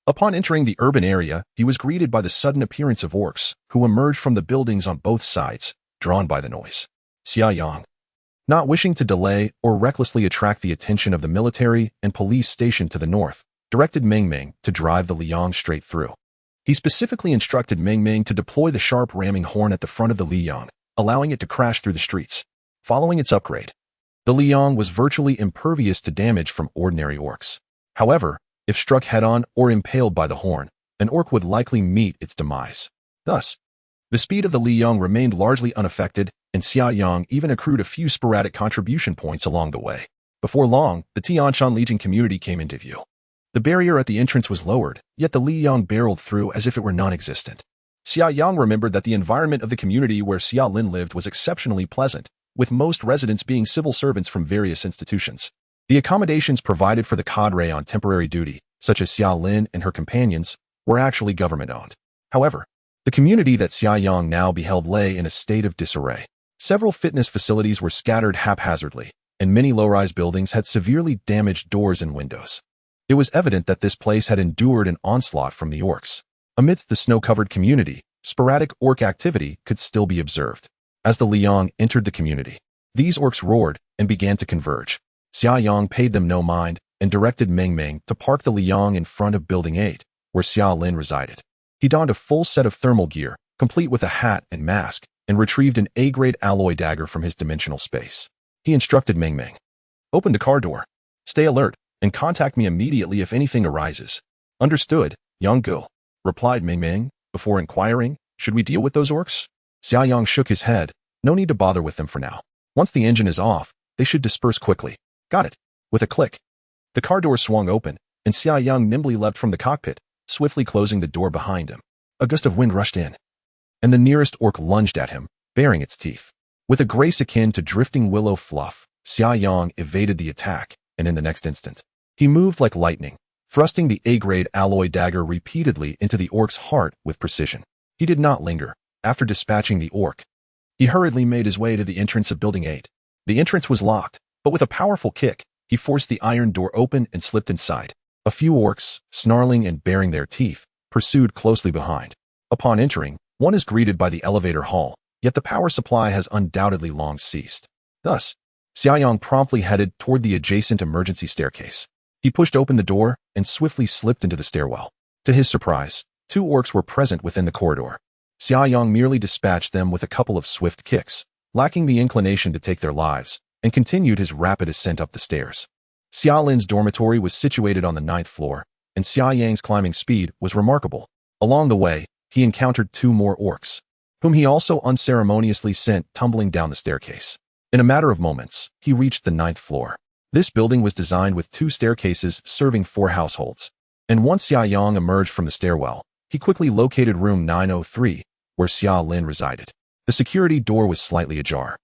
S1: Upon entering the urban area, he was greeted by the sudden appearance of orcs, who emerged from the buildings on both sides, drawn by the noise. Xia Yang, not wishing to delay or recklessly attract the attention of the military and police stationed to the north, directed Meng Meng to drive the Liang straight through. He specifically instructed Meng Meng to deploy the sharp ramming horn at the front of the Liang, allowing it to crash through the streets. Following its upgrade, the Liang was virtually impervious to damage from ordinary orcs. However, if struck head-on or impaled by the horn, an orc would likely meet its demise. Thus, the speed of the Liang remained largely unaffected, and Xia Yang even accrued a few sporadic contribution points along the way. Before long, the Tianshan Legion community came into view. The barrier at the entrance was lowered, yet the Liang barreled through as if it were non-existent. Xia Yang remembered that the environment of the community where Xia Lin lived was exceptionally pleasant, with most residents being civil servants from various institutions. The accommodations provided for the cadre on temporary duty, such as Xia Lin and her companions, were actually government-owned. However, the community that Xia Yang now beheld lay in a state of disarray. Several fitness facilities were scattered haphazardly, and many low-rise buildings had severely damaged doors and windows. It was evident that this place had endured an onslaught from the orcs. Amidst the snow-covered community, sporadic orc activity could still be observed. As the Liang entered the community, these orcs roared and began to converge. Xia Yang paid them no mind and directed Meng Meng to park the Liang in front of Building 8, where Xia Lin resided. He donned a full set of thermal gear, complete with a hat and mask, and retrieved an A-grade alloy dagger from his dimensional space. He instructed Meng Meng, "Open the car door. Stay alert, and contact me immediately if anything arises." "Understood, Yang Gu," replied Meng Meng, before inquiring, "Should we deal with those orcs?" Xia Yang shook his head. "No need to bother with them for now. Once the engine is off, they should disperse quickly." "Got it." With a click, the car door swung open, and Xia Yang nimbly leapt from the cockpit, swiftly closing the door behind him. A gust of wind rushed in, and the nearest orc lunged at him, baring its teeth. With a grace akin to drifting willow fluff, Xia Yang evaded the attack, and in the next instant, he moved like lightning, thrusting the A-grade alloy dagger repeatedly into the orc's heart with precision. He did not linger. After dispatching the orc, he hurriedly made his way to the entrance of Building 8. The entrance was locked, but with a powerful kick, he forced the iron door open and slipped inside. A few orcs, snarling and baring their teeth, pursued closely behind. Upon entering, one is greeted by the elevator hall, yet the power supply has undoubtedly long ceased. Thus, Xia Yang promptly headed toward the adjacent emergency staircase. He pushed open the door and swiftly slipped into the stairwell. To his surprise, 2 orcs were present within the corridor. Xia Yang merely dispatched them with a couple of swift kicks, lacking the inclination to take their lives, and continued his rapid ascent up the stairs. Xia Lin's dormitory was situated on the 9th floor, and Xia Yang's climbing speed was remarkable. Along the way, he encountered 2 more orcs, whom he also unceremoniously sent tumbling down the staircase. In a matter of moments, he reached the 9th floor. This building was designed with 2 staircases serving 4 households, and once Xia Yang emerged from the stairwell, he quickly located room 903, where Xia Lin resided. The security door was slightly ajar.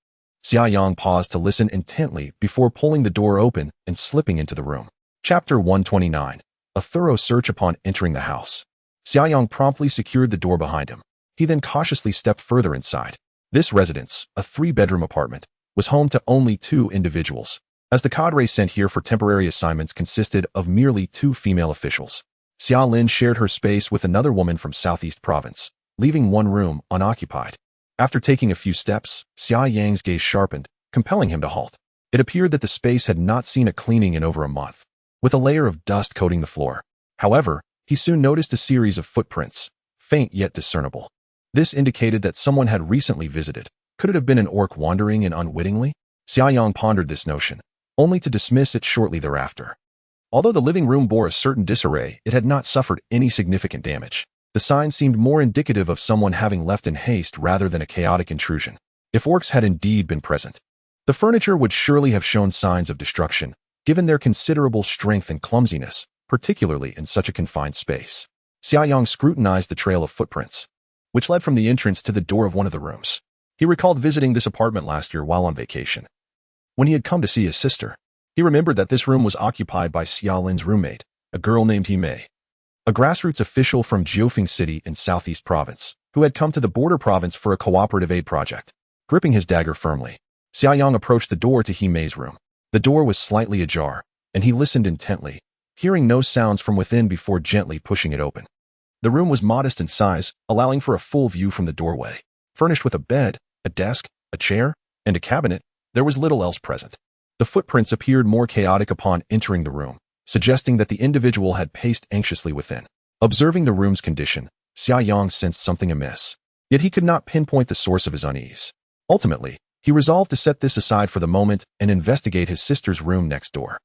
S1: Xia Yang paused to listen intently before pulling the door open and slipping into the room. Chapter 129. A thorough search upon entering the house. Xia Yang promptly secured the door behind him. He then cautiously stepped further inside. This residence, a 3-bedroom apartment, was home to only 2 individuals, as the cadre sent here for temporary assignments consisted of merely 2 female officials. Xia Lin shared her space with another woman from Southeast Province, leaving 1 room unoccupied. After taking a few steps, Xia Yang's gaze sharpened, compelling him to halt. It appeared that the space had not seen a cleaning in over a month, with a layer of dust coating the floor. However, he soon noticed a series of footprints, faint yet discernible. This indicated that someone had recently visited. Could it have been an orc wandering in unwittingly? Xia Yang pondered this notion, only to dismiss it shortly thereafter. Although the living room bore a certain disarray, it had not suffered any significant damage. The sign seemed more indicative of someone having left in haste rather than a chaotic intrusion. If orcs had indeed been present, the furniture would surely have shown signs of destruction, given their considerable strength and clumsiness, particularly in such a confined space. Xia Yang scrutinized the trail of footprints, which led from the entrance to the door of one of the rooms. He recalled visiting this apartment last year while on vacation. When he had come to see his sister, he remembered that this room was occupied by Xia Lin's roommate, a girl named Mei, a grassroots official from Jiufeng City in Southeast Province, who had come to the border province for a cooperative aid project. Gripping his dagger firmly, Xia Yang approached the door to Mei's room. The door was slightly ajar, and he listened intently, hearing no sounds from within before gently pushing it open. The room was modest in size, allowing for a full view from the doorway. Furnished with a bed, a desk, a chair, and a cabinet, there was little else present. The footprints appeared more chaotic upon entering the room, suggesting that the individual had paced anxiously within. Observing the room's condition, Xia Yang sensed something amiss, yet he could not pinpoint the source of his unease. Ultimately, he resolved to set this aside for the moment and investigate his sister's room next door.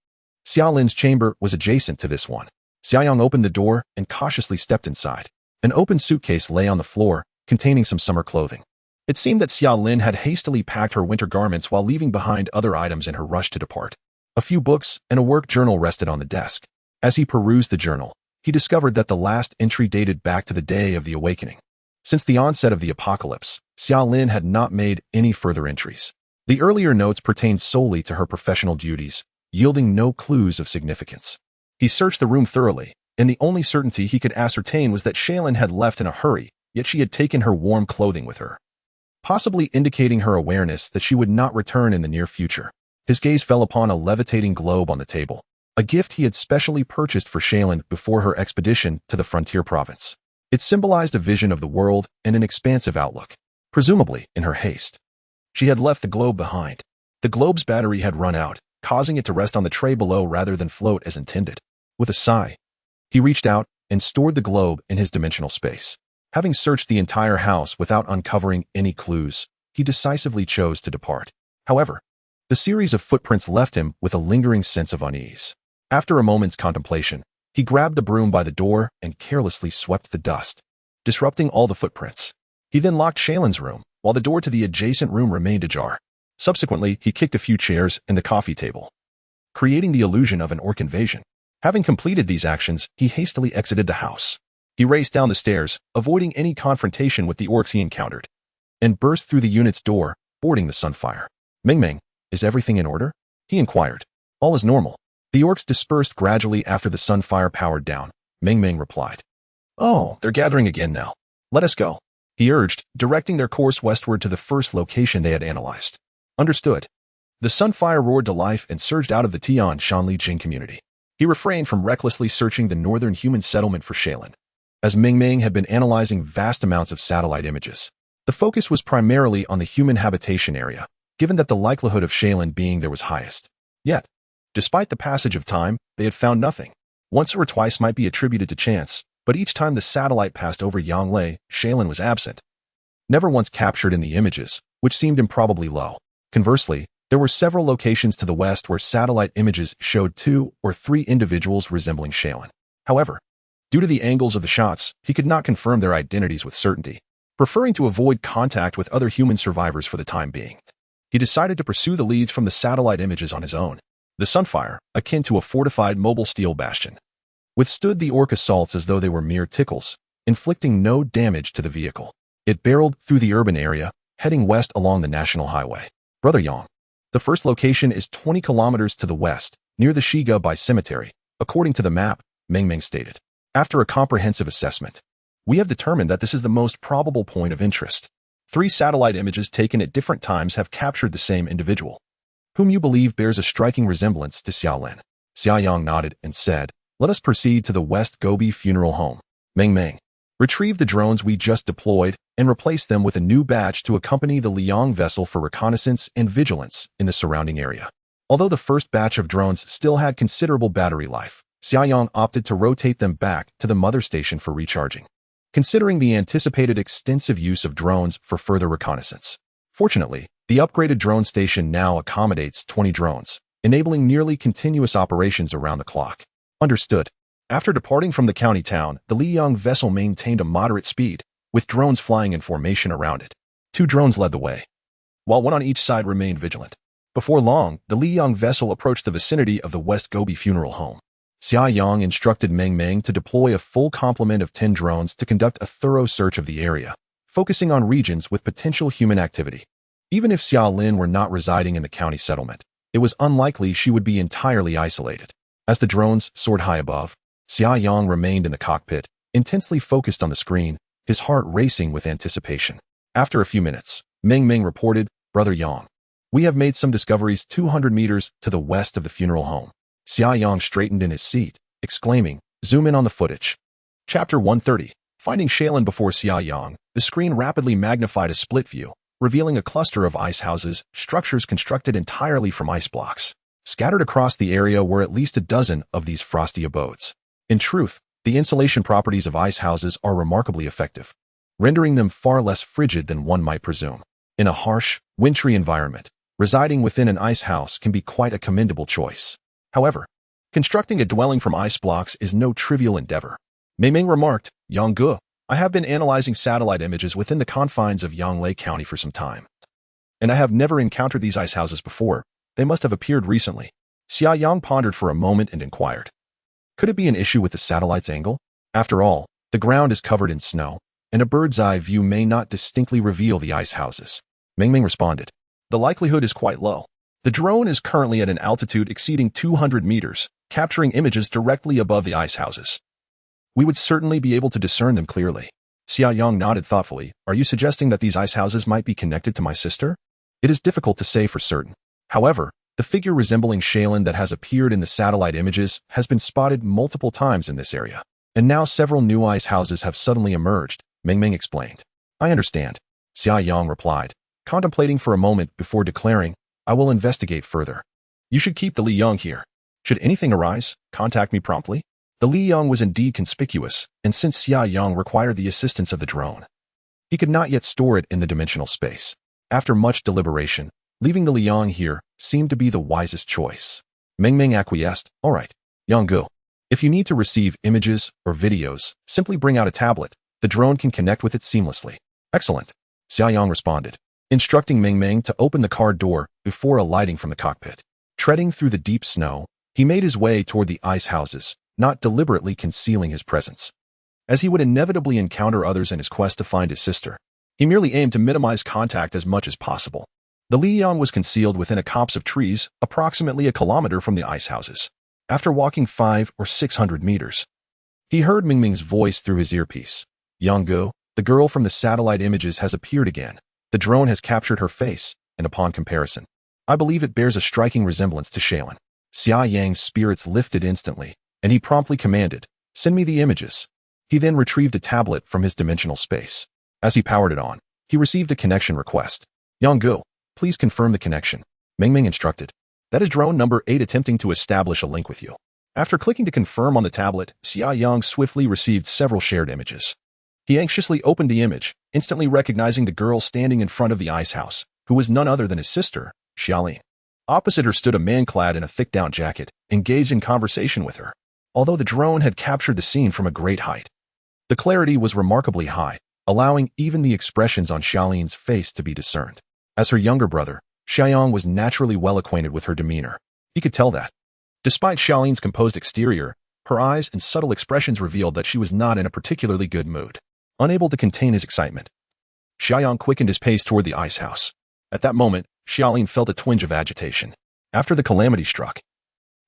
S1: Xia Lin's chamber was adjacent to this one. Xia Yang opened the door and cautiously stepped inside. An open suitcase lay on the floor, containing some summer clothing. It seemed that Xia Lin had hastily packed her winter garments while leaving behind other items in her rush to depart. A few books and a work journal rested on the desk. As he perused the journal, he discovered that the last entry dated back to the day of the awakening. Since the onset of the apocalypse, Xia Lin had not made any further entries. The earlier notes pertained solely to her professional duties, yielding no clues of significance. He searched the room thoroughly, and the only certainty he could ascertain was that Shaylin had left in a hurry, yet she had taken her warm clothing with her, possibly indicating her awareness that she would not return in the near future. His gaze fell upon a levitating globe on the table, a gift he had specially purchased for Shaylin before her expedition to the frontier province. It symbolized a vision of the world and an expansive outlook. Presumably, in her haste, she had left the globe behind. The globe's battery had run out, causing it to rest on the tray below rather than float as intended. With a sigh, he reached out and stored the globe in his dimensional space. Having searched the entire house without uncovering any clues, he decisively chose to depart. However, the series of footprints left him with a lingering sense of unease. After a moment's contemplation, he grabbed the broom by the door and carelessly swept the dust, disrupting all the footprints. He then locked Shaylin's room, while the door to the adjacent room remained ajar. Subsequently, he kicked a few chairs and the coffee table, creating the illusion of an orc invasion. Having completed these actions, he hastily exited the house. He raced down the stairs, avoiding any confrontation with the orcs he encountered, and burst through the unit's door, boarding the Sunfire. Ming, is everything in order? He inquired. All is normal. The orcs dispersed gradually after the Sunfire powered down. Ming replied. Oh, they're gathering again now. Let us go, he urged, directing their course westward to the first location they had analyzed. Understood. The Sunfire roared to life and surged out of the Tian Shanli Jing community. He refrained from recklessly searching the northern human settlement for Shaylin, as Ming had been analyzing vast amounts of satellite images. The focus was primarily on the human habitation area, given that the likelihood of Shaylin being there was highest. Yet, despite the passage of time, they had found nothing. Once or twice might be attributed to chance, but each time the satellite passed over Yanglei, Shaylin was absent. Never once captured in the images, which seemed improbably low. Conversely, there were several locations to the west where satellite images showed 2 or 3 individuals resembling Shaylin. However, due to the angles of the shots, he could not confirm their identities with certainty. Preferring to avoid contact with other human survivors for the time being, he decided to pursue the leads from the satellite images on his own. The Sunfire, akin to a fortified mobile steel bastion, withstood the orc assaults as though they were mere tickles, inflicting no damage to the vehicle. It barreled through the urban area, heading west along the national highway. Brother Yang. The first location is 20 kilometers to the west, near the Shiga Bai Cemetery, according to the map, Meng stated. After a comprehensive assessment, we have determined that this is the most probable point of interest. 3 satellite images taken at different times have captured the same individual, whom you believe bears a striking resemblance to Xiaolin. Xia Yang nodded and said, "Let us proceed to the West Gobi Funeral Home." Meng. Retrieve the drones we just deployed and replace them with a new batch to accompany the Liang vessel for reconnaissance and vigilance in the surrounding area. Although the first batch of drones still had considerable battery life, Xia Yang opted to rotate them back to the mother station for recharging, considering the anticipated extensive use of drones for further reconnaissance. Fortunately, the upgraded drone station now accommodates 20 drones, enabling nearly continuous operations around the clock. Understood. After departing from the county town, the Liang vessel maintained a moderate speed, with drones flying in formation around it. 2 drones led the way, while 1 on each side remained vigilant. Before long, the Liang vessel approached the vicinity of the West Gobi Funeral Home. Xia Yang instructed Meng to deploy a full complement of 10 drones to conduct a thorough search of the area, focusing on regions with potential human activity. Even if Xiaolin were not residing in the county settlement, it was unlikely she would be entirely isolated. As the drones soared high above, Xia Yang remained in the cockpit, intensely focused on the screen, his heart racing with anticipation. After a few minutes, Meng reported, "Brother Yang, we have made some discoveries 200 meters to the west of the funeral home." Xia Yang straightened in his seat, exclaiming, "Zoom in on the footage." Chapter 130. Finding Shaylin before Xia Yang, the screen rapidly magnified a split view, revealing a cluster of ice houses, structures constructed entirely from ice blocks. Scattered across the area were at least a dozen of these frosty abodes. In truth, the insulation properties of ice houses are remarkably effective, rendering them far less frigid than one might presume. In a harsh, wintry environment, residing within an ice house can be quite a commendable choice. However, constructing a dwelling from ice blocks is no trivial endeavor. Meng remarked, "Yang Gu, I have been analyzing satellite images within the confines of Yanglei County for some time, and I have never encountered these ice houses before. They must have appeared recently." Xia Yang pondered for a moment and inquired, "Could it be an issue with the satellite's angle? After all, the ground is covered in snow, and a bird's eye view may not distinctly reveal the ice houses." Meng responded, "The likelihood is quite low. The drone is currently at an altitude exceeding 200 meters, capturing images directly above the ice houses. We would certainly be able to discern them clearly." Xia Yang nodded thoughtfully. "Are you suggesting that these ice houses might be connected to my sister?" "It is difficult to say for certain. However, the figure resembling Shaylin that has appeared in the satellite images has been spotted multiple times in this area, and now several new ice houses have suddenly emerged," Meng explained. "I understand," Xia Yang replied, contemplating for a moment before declaring, "I will investigate further. You should keep the Liang here. Should anything arise, contact me promptly." The Liang was indeed conspicuous, and since Xia Yang required the assistance of the drone, he could not yet store it in the dimensional space. After much deliberation, leaving the Liang here seemed to be the wisest choice. Meng acquiesced. "All right, Yang Gu. If you need to receive images or videos, simply bring out a tablet. The drone can connect with it seamlessly." "Excellent," Xia Yang responded, instructing Meng to open the car door before alighting from the cockpit. Treading through the deep snow, he made his way toward the ice houses, not deliberately concealing his presence. As he would inevitably encounter others in his quest to find his sister, he merely aimed to minimize contact as much as possible. The Liang was concealed within a copse of trees, approximately a kilometer from the ice houses. After walking 500 or 600 meters, he heard Meng's voice through his earpiece. "Yang Gu, the girl from the satellite images has appeared again. The drone has captured her face, and upon comparison, I believe it bears a striking resemblance to Shaylin." Xia Yang's spirits lifted instantly, and he promptly commanded, "Send me the images." He then retrieved a tablet from his dimensional space. As he powered it on, he received a connection request. Yang, please confirm the connection. Ming instructed. That is drone number 8 attempting to establish a link with you. After clicking to confirm on the tablet, Xia Yang swiftly received several shared images. He anxiously opened the image, instantly recognizing the girl standing in front of the ice house, who was none other than his sister, Xia Yang. Opposite her stood a man clad in a thick down jacket, engaged in conversation with her. Although the drone had captured the scene from a great height, the clarity was remarkably high, allowing even the expressions on Xia Yang's face to be discerned. As her younger brother, Xia Yang was naturally well acquainted with her demeanor. He could tell that. Despite Xia Yang's composed exterior, her eyes and subtle expressions revealed that she was not in a particularly good mood. Unable to contain his excitement, Xia Yang quickened his pace toward the ice house. At that moment, Xia Yang felt a twinge of agitation. After the calamity struck,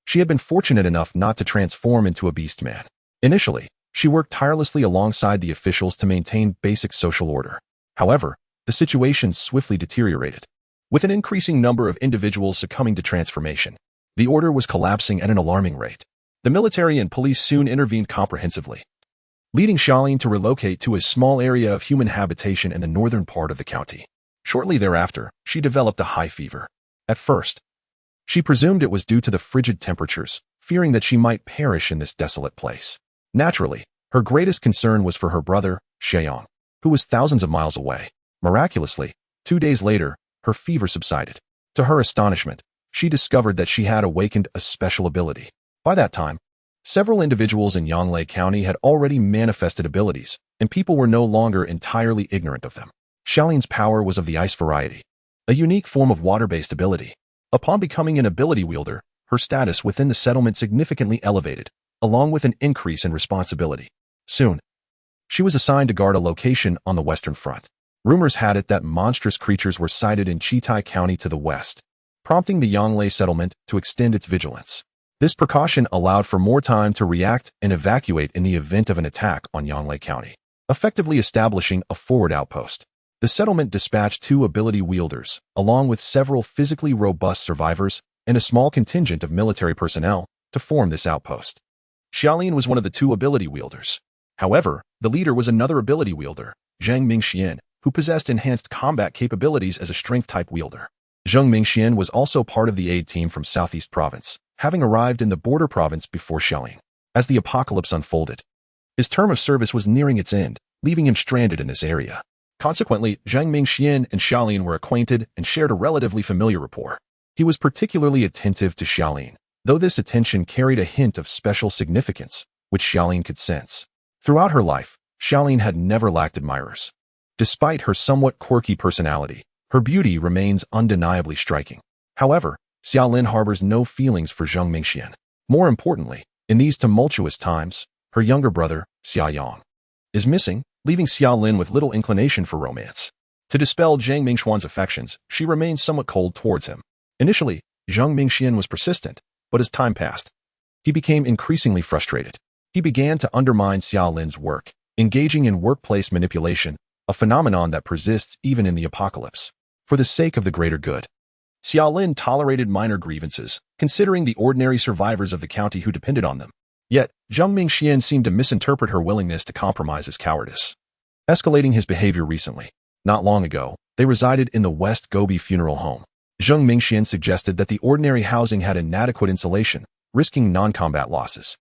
S1: she had been fortunate enough not to transform into a beast man. Initially, she worked tirelessly alongside the officials to maintain basic social order. However, the situation swiftly deteriorated. With an increasing number of individuals succumbing to transformation, the order was collapsing at an alarming rate. The military and police soon intervened comprehensively, leading Xia Yang to relocate to a small area of human habitation in the northern part of the county. Shortly thereafter, she developed a high fever. At first, she presumed it was due to the frigid temperatures, fearing that she might perish in this desolate place. Naturally, her greatest concern was for her brother, Xia Yang, who was thousands of miles away. Miraculously, 2 days later, her fever subsided. To her astonishment, she discovered that she had awakened a special ability. By that time, several individuals in Yonglei County had already manifested abilities, and people were no longer entirely ignorant of them. Xia Yang's power was of the ice variety, a unique form of water-based ability. Upon becoming an ability wielder, her status within the settlement significantly elevated, along with an increase in responsibility. Soon, she was assigned to guard a location on the western front. Rumors had it that monstrous creatures were sighted in Chitai County to the west, prompting the Yonglei settlement to extend its vigilance. This precaution allowed for more time to react and evacuate in the event of an attack on Yonglei County, effectively establishing a forward outpost. The settlement dispatched 2 ability wielders, along with several physically robust survivors and a small contingent of military personnel, to form this outpost. Xia Yang was one of the 2 ability wielders. However, the leader was another ability wielder, Zhang Mingxian, who possessed enhanced combat capabilities as a strength-type wielder. Zhang Mingxian was also part of the aid team from Southeast Province, having arrived in the border province before Xia Yang. As the apocalypse unfolded, his term of service was nearing its end, leaving him stranded in this area. Consequently, Zhang Mingxian and Xia Yang were acquainted and shared a relatively familiar rapport. He was particularly attentive to Xia Yang, though this attention carried a hint of special significance, which Xia Yang could sense. Throughout her life, Xia Yang had never lacked admirers. Despite her somewhat quirky personality, her beauty remains undeniably striking. However, Xia Lin harbors no feelings for Zhang Mingxian. More importantly, in these tumultuous times, her younger brother, Xia Yang, is missing, leaving Xia Lin with little inclination for romance. To dispel Zhang Mingxuan's affections, she remained somewhat cold towards him. Initially, Zhang Mingxian was persistent, but as time passed, he became increasingly frustrated. He began to undermine Xia Lin's work, engaging in workplace manipulation, a phenomenon that persists even in the apocalypse. For the sake of the greater good, Xia Lin tolerated minor grievances, considering the ordinary survivors of the county who depended on them. Yet, Zhang Mingxian seemed to misinterpret her willingness to compromise as cowardice, escalating his behavior recently. Not long ago, they resided in the West Gobi funeral home. Zhang Mingxian suggested that the ordinary housing had inadequate insulation, risking non-combat losses.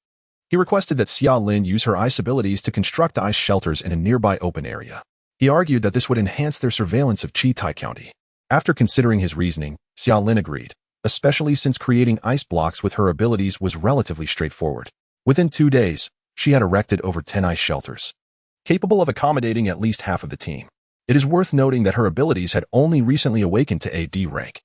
S1: He requested that Xia Lin use her ice abilities to construct ice shelters in a nearby open area. He argued that this would enhance their surveillance of Chitai County. After considering his reasoning, Xia Lin agreed, especially since creating ice blocks with her abilities was relatively straightforward. Within 2 days, she had erected over 10 ice shelters, capable of accommodating at least half of the team. It is worth noting that her abilities had only recently awakened to AD rank,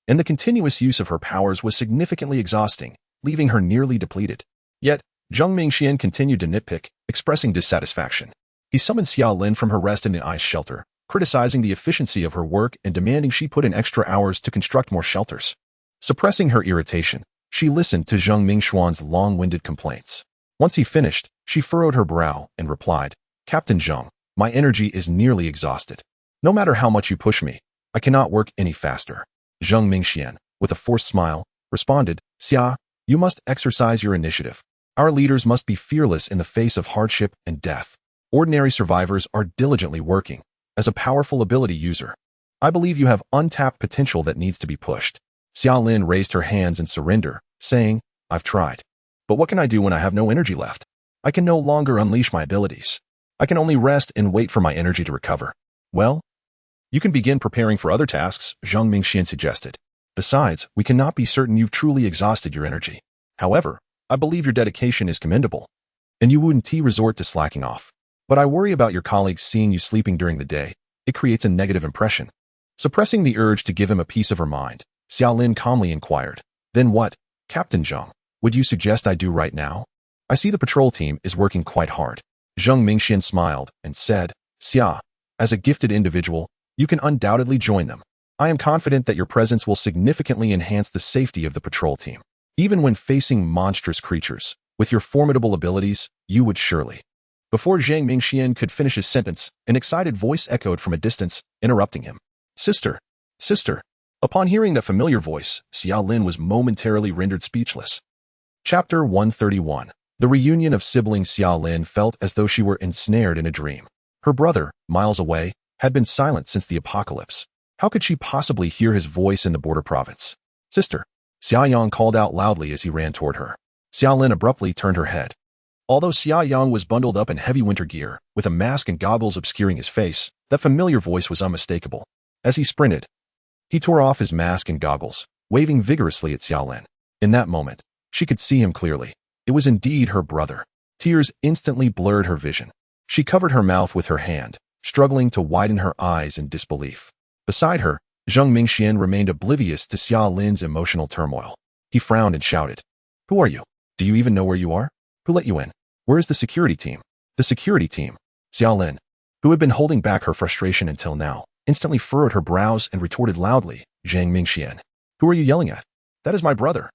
S1: and the continuous use of her powers was significantly exhausting, leaving her nearly depleted. Yet, Zhang Mingxian continued to nitpick, expressing dissatisfaction. He summoned Xia Lin from her rest in the ice shelter, criticizing the efficiency of her work and demanding she put in extra hours to construct more shelters. Suppressing her irritation, she listened to Zhang Mingxuan's long-winded complaints. Once he finished, she furrowed her brow and replied, "Captain Zhang, my energy is nearly exhausted. No matter how much you push me, I cannot work any faster." Zhang Mingxian, with a forced smile, responded, "Xia, you must exercise your initiative. Our leaders must be fearless in the face of hardship and death. Ordinary survivors are diligently working, as a powerful ability user. I believe you have untapped potential that needs to be pushed. Xia Lin raised her hands in surrender, saying, I've tried. But what can I do when I have no energy left? I can no longer unleash my abilities. I can only rest and wait for my energy to recover. Well, you can begin preparing for other tasks, Zhang Mingxian suggested. Besides, we cannot be certain you've truly exhausted your energy. However, I believe your dedication is commendable, and you wouldn't resort to slacking off. But I worry about your colleagues seeing you sleeping during the day. It creates a negative impression. Suppressing the urge to give him a piece of her mind, Xia Lin calmly inquired. Then what, Captain Zhang, would you suggest I do right now? I see the patrol team is working quite hard. Zhang Mingxian smiled and said, Xia, as a gifted individual, you can undoubtedly join them. I am confident that your presence will significantly enhance the safety of the patrol team. Even when facing monstrous creatures, with your formidable abilities, you would surely. Before Zhang Mingxian could finish his sentence, an excited voice echoed from a distance, interrupting him. Sister! Sister! Upon hearing that familiar voice, Xia Lin was momentarily rendered speechless. Chapter 131. The reunion of siblings. Xia Lin felt as though she were ensnared in a dream. Her brother, miles away, had been silent since the apocalypse. How could she possibly hear his voice in the border province? Sister! Xia Yang called out loudly as he ran toward her. Xia Lin abruptly turned her head. Although Xia Yang was bundled up in heavy winter gear, with a mask and goggles obscuring his face, that familiar voice was unmistakable. As he sprinted, he tore off his mask and goggles, waving vigorously at Xia Lin. In that moment, she could see him clearly. It was indeed her brother. Tears instantly blurred her vision. She covered her mouth with her hand, struggling to widen her eyes in disbelief. Beside her, Zhang Mingxian remained oblivious to Xia Lin's emotional turmoil. He frowned and shouted, Who are you? Do you even know where you are? Who let you in? Where is the security team? The security team. Xia Lin, who had been holding back her frustration until now, instantly furrowed her brows and retorted loudly, Zhang Mingxian, who are you yelling at? That is my brother.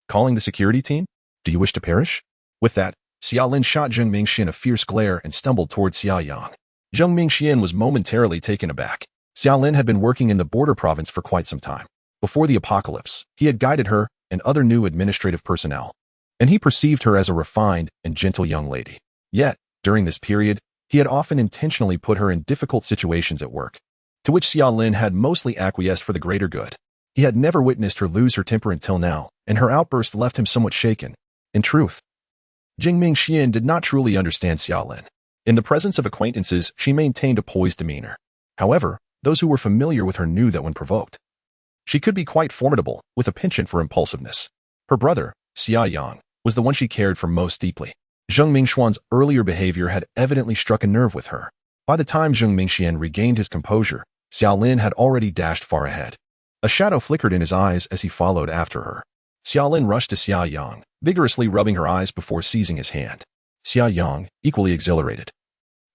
S1: Calling the security team? Do you wish to perish? With that, Xia Lin shot Zhang Mingxian a fierce glare and stumbled toward Xia Yang. Zhang Mingxian was momentarily taken aback. Xia Lin had been working in the border province for quite some time. Before the apocalypse, he had guided her and other new administrative personnel, and he perceived her as a refined and gentle young lady. Yet, during this period, he had often intentionally put her in difficult situations at work, to which Xia Lin had mostly acquiesced for the greater good. He had never witnessed her lose her temper until now, and her outburst left him somewhat shaken. In truth, Zhang Mingxian did not truly understand Xia Lin. In the presence of acquaintances, she maintained a poised demeanor. However, those who were familiar with her knew that when provoked, she could be quite formidable, with a penchant for impulsiveness. Her brother, Xia Yang, was the one she cared for most deeply. Zhang Mingxian's earlier behavior had evidently struck a nerve with her. By the time Zhang Mingxian regained his composure, Xia Lin had already dashed far ahead. A shadow flickered in his eyes as he followed after her. Xia Lin rushed to Xia Yang, vigorously rubbing her eyes before seizing his hand. Xia Yang, equally exhilarated,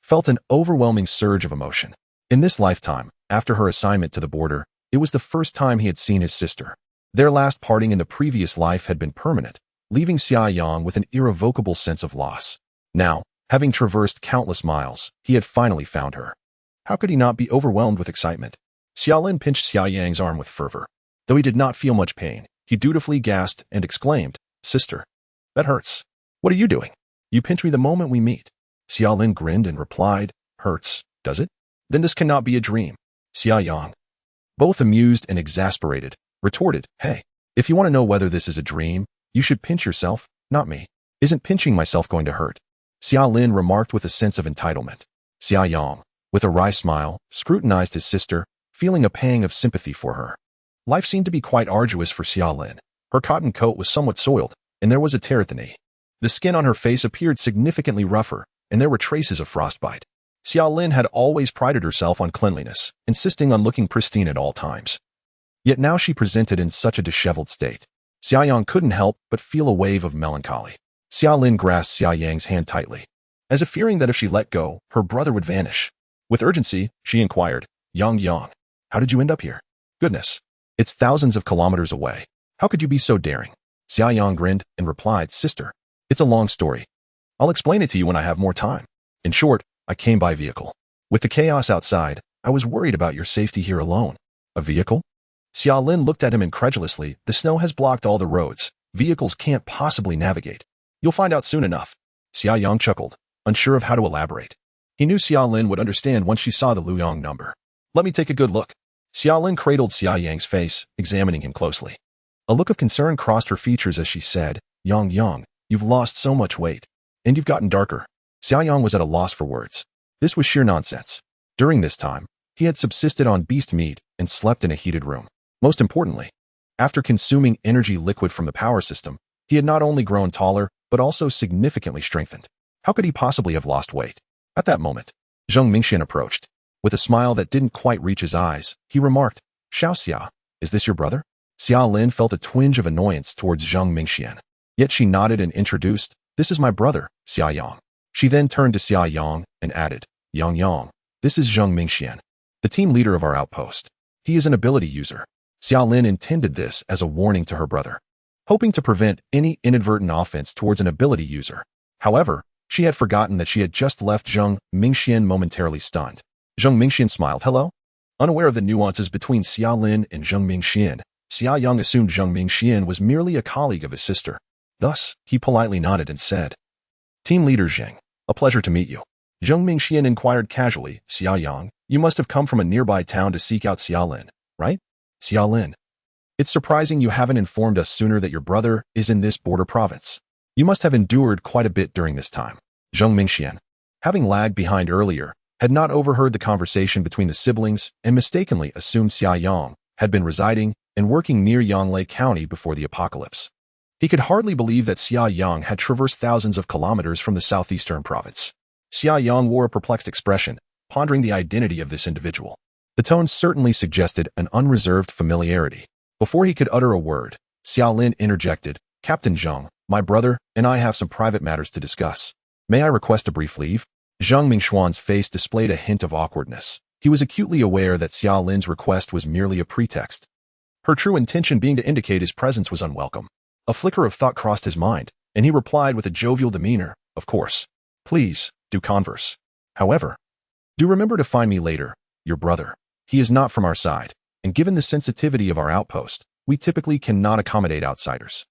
S1: felt an overwhelming surge of emotion. In this lifetime, after her assignment to the border, it was the first time he had seen his sister. Their last parting in the previous life had been permanent, leaving Xia Yang with an irrevocable sense of loss. Now, having traversed countless miles, he had finally found her. How could he not be overwhelmed with excitement? Xia Lin pinched Xia Yang's arm with fervor. Though he did not feel much pain, he dutifully gasped and exclaimed, Sister, that hurts. What are you doing? You pinch me the moment we meet. Xia Lin grinned and replied, Hurts, does it? Then this cannot be a dream. Xia Yang, both amused and exasperated, retorted, Hey, if you want to know whether this is a dream, you should pinch yourself, not me. Isn't pinching myself going to hurt? Xia Lin remarked with a sense of entitlement. Xia Yang, with a wry smile, scrutinized his sister, feeling a pang of sympathy for her. Life seemed to be quite arduous for Xia Lin. Her cotton coat was somewhat soiled, and there was a tear at the knee. The skin on her face appeared significantly rougher, and there were traces of frostbite. Xia Lin had always prided herself on cleanliness, insisting on looking pristine at all times. Yet now she presented in such a disheveled state. Xia Yang couldn't help but feel a wave of melancholy. Xia Lin grasped Xia Yang's hand tightly, as if fearing that if she let go, her brother would vanish. With urgency, she inquired, Yang, how did you end up here? Goodness, it's thousands of kilometers away. How could you be so daring? Xia Yang grinned and replied, Sister, it's a long story. I'll explain it to you when I have more time. In short, I came by vehicle. With the chaos outside, I was worried about your safety here alone. A vehicle? Xia Lin looked at him incredulously. The snow has blocked all the roads. Vehicles can't possibly navigate. You'll find out soon enough. Xia Yang chuckled, unsure of how to elaborate. He knew Xia Lin would understand once she saw the Luyong number. Let me take a good look. Xia Lin cradled Xia Yang's face, examining him closely. A look of concern crossed her features as she said, Yang, you've lost so much weight. And you've gotten darker. Xia Yang was at a loss for words. This was sheer nonsense. During this time, he had subsisted on beast meat and slept in a heated room. Most importantly, after consuming energy liquid from the power system, he had not only grown taller, but also significantly strengthened. How could he possibly have lost weight? At that moment, Zheng Mingxian approached. With a smile that didn't quite reach his eyes, he remarked, Xiao Xia, is this your brother? Xia Lin felt a twinge of annoyance towards Zheng Mingxian. Yet she nodded and introduced, this is my brother, Xia Yang. She then turned to Xia Yang and added, Yang, this is Zheng Mingxian, the team leader of our outpost. He is an ability user. Xia Lin intended this as a warning to her brother, hoping to prevent any inadvertent offense towards an ability user. However, she had forgotten that she had just left Zheng Mingxian momentarily stunned. Zheng Mingxian smiled, hello? Unaware of the nuances between Xia Lin and Zheng Mingxian, Xia Yang assumed Zheng Mingxian was merely a colleague of his sister. Thus, he politely nodded and said, Team Leader Zheng, a pleasure to meet you. Zheng Mingxian inquired casually, Xia Yang, you must have come from a nearby town to seek out Xia Lin, right? Xia Lin. It's surprising you haven't informed us sooner that your brother is in this border province. You must have endured quite a bit during this time. Zheng Mingxian, having lagged behind earlier, had not overheard the conversation between the siblings and mistakenly assumed Xia Yang had been residing and working near Yonglei County before the apocalypse. He could hardly believe that Xia Yang had traversed thousands of kilometers from the southeastern province. Xia Yang wore a perplexed expression, pondering the identity of this individual. The tone certainly suggested an unreserved familiarity. Before he could utter a word, Xia Lin interjected, Captain Zheng, my brother, and I have some private matters to discuss. May I request a brief leave? Zheng Mingxuan's face displayed a hint of awkwardness. He was acutely aware that Xia Lin's request was merely a pretext, her true intention being to indicate his presence was unwelcome. A flicker of thought crossed his mind, and he replied with a jovial demeanor, of course. Please, do converse. However, do remember to find me later, your brother. He is not from our side, and given the sensitivity of our outpost, we typically cannot accommodate outsiders.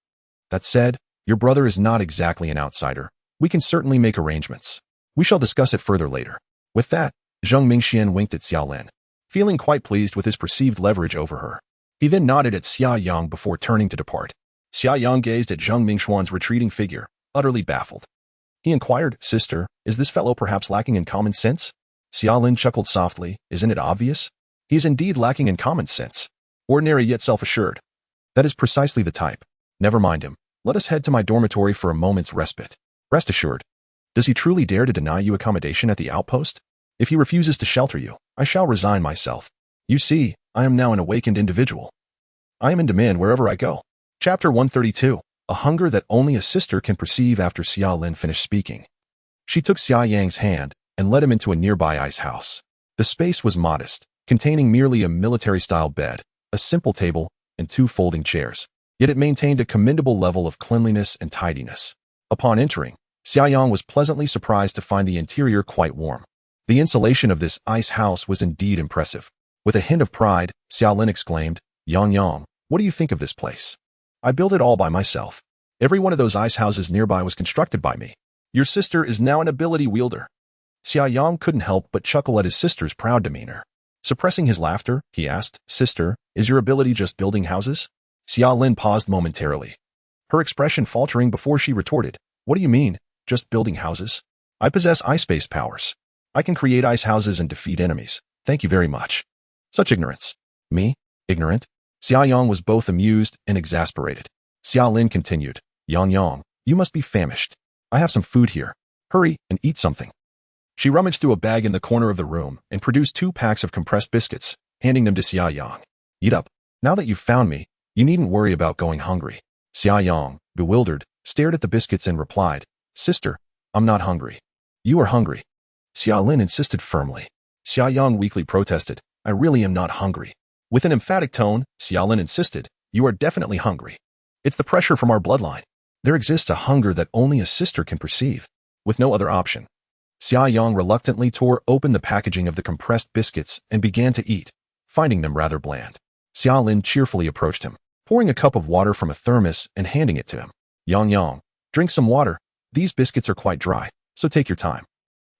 S1: That said, your brother is not exactly an outsider. We can certainly make arrangements. We shall discuss it further later. With that, Zheng Mingxian winked at Xia Lin, feeling quite pleased with his perceived leverage over her. He then nodded at Xia Yang before turning to depart. Xia Yang gazed at Zheng Mingxuan's retreating figure, utterly baffled. He inquired, Sister, is this fellow perhaps lacking in common sense? Xia Lin chuckled softly, isn't it obvious? He is indeed lacking in common sense. Ordinary yet self-assured. That is precisely the type. Never mind him. Let us head to my dormitory for a moment's respite. Rest assured. Does he truly dare to deny you accommodation at the outpost? If he refuses to shelter you, I shall resign myself. You see, I am now an awakened individual. I am in demand wherever I go. Chapter 132. A hunger that only a sister can perceive. After Xia Lin finished speaking, she took Xia Yang's hand and led him into a nearby ice house. The space was modest, containing merely a military-style bed, a simple table, and 2 folding chairs. Yet it maintained a commendable level of cleanliness and tidiness. Upon entering, Xia Yang was pleasantly surprised to find the interior quite warm. The insulation of this ice house was indeed impressive. With a hint of pride, Xia Lin exclaimed, Yang, what do you think of this place? I built it all by myself. Every one of those ice houses nearby was constructed by me. Your sister is now an ability wielder. Xia Yang couldn't help but chuckle at his sister's proud demeanor. Suppressing his laughter, he asked, Sister, is your ability just building houses? Xia Lin paused momentarily, her expression faltering before she retorted, What do you mean, just building houses? I possess ice-based powers. I can create ice houses and defeat enemies. Thank you very much. Such ignorance. Me? Ignorant? Xia Yang was both amused and exasperated. Xia Lin continued, Yang, you must be famished. I have some food here. Hurry and eat something. She rummaged through a bag in the corner of the room and produced 2 packs of compressed biscuits, handing them to Xia Yang. Eat up. Now that you've found me, you needn't worry about going hungry. Xia Yang, bewildered, stared at the biscuits and replied, Sister, I'm not hungry. You are hungry. Xia Lin insisted firmly. Xia Yang weakly protested, I really am not hungry. With an emphatic tone, Xia Lin insisted, You are definitely hungry. It's the pressure from our bloodline. There exists a hunger that only a sister can perceive. With no other option, Xia Yang reluctantly tore open the packaging of the compressed biscuits and began to eat, finding them rather bland. Xia Lin cheerfully approached him, pouring a cup of water from a thermos and handing it to him. Yang, drink some water. These biscuits are quite dry, so take your time.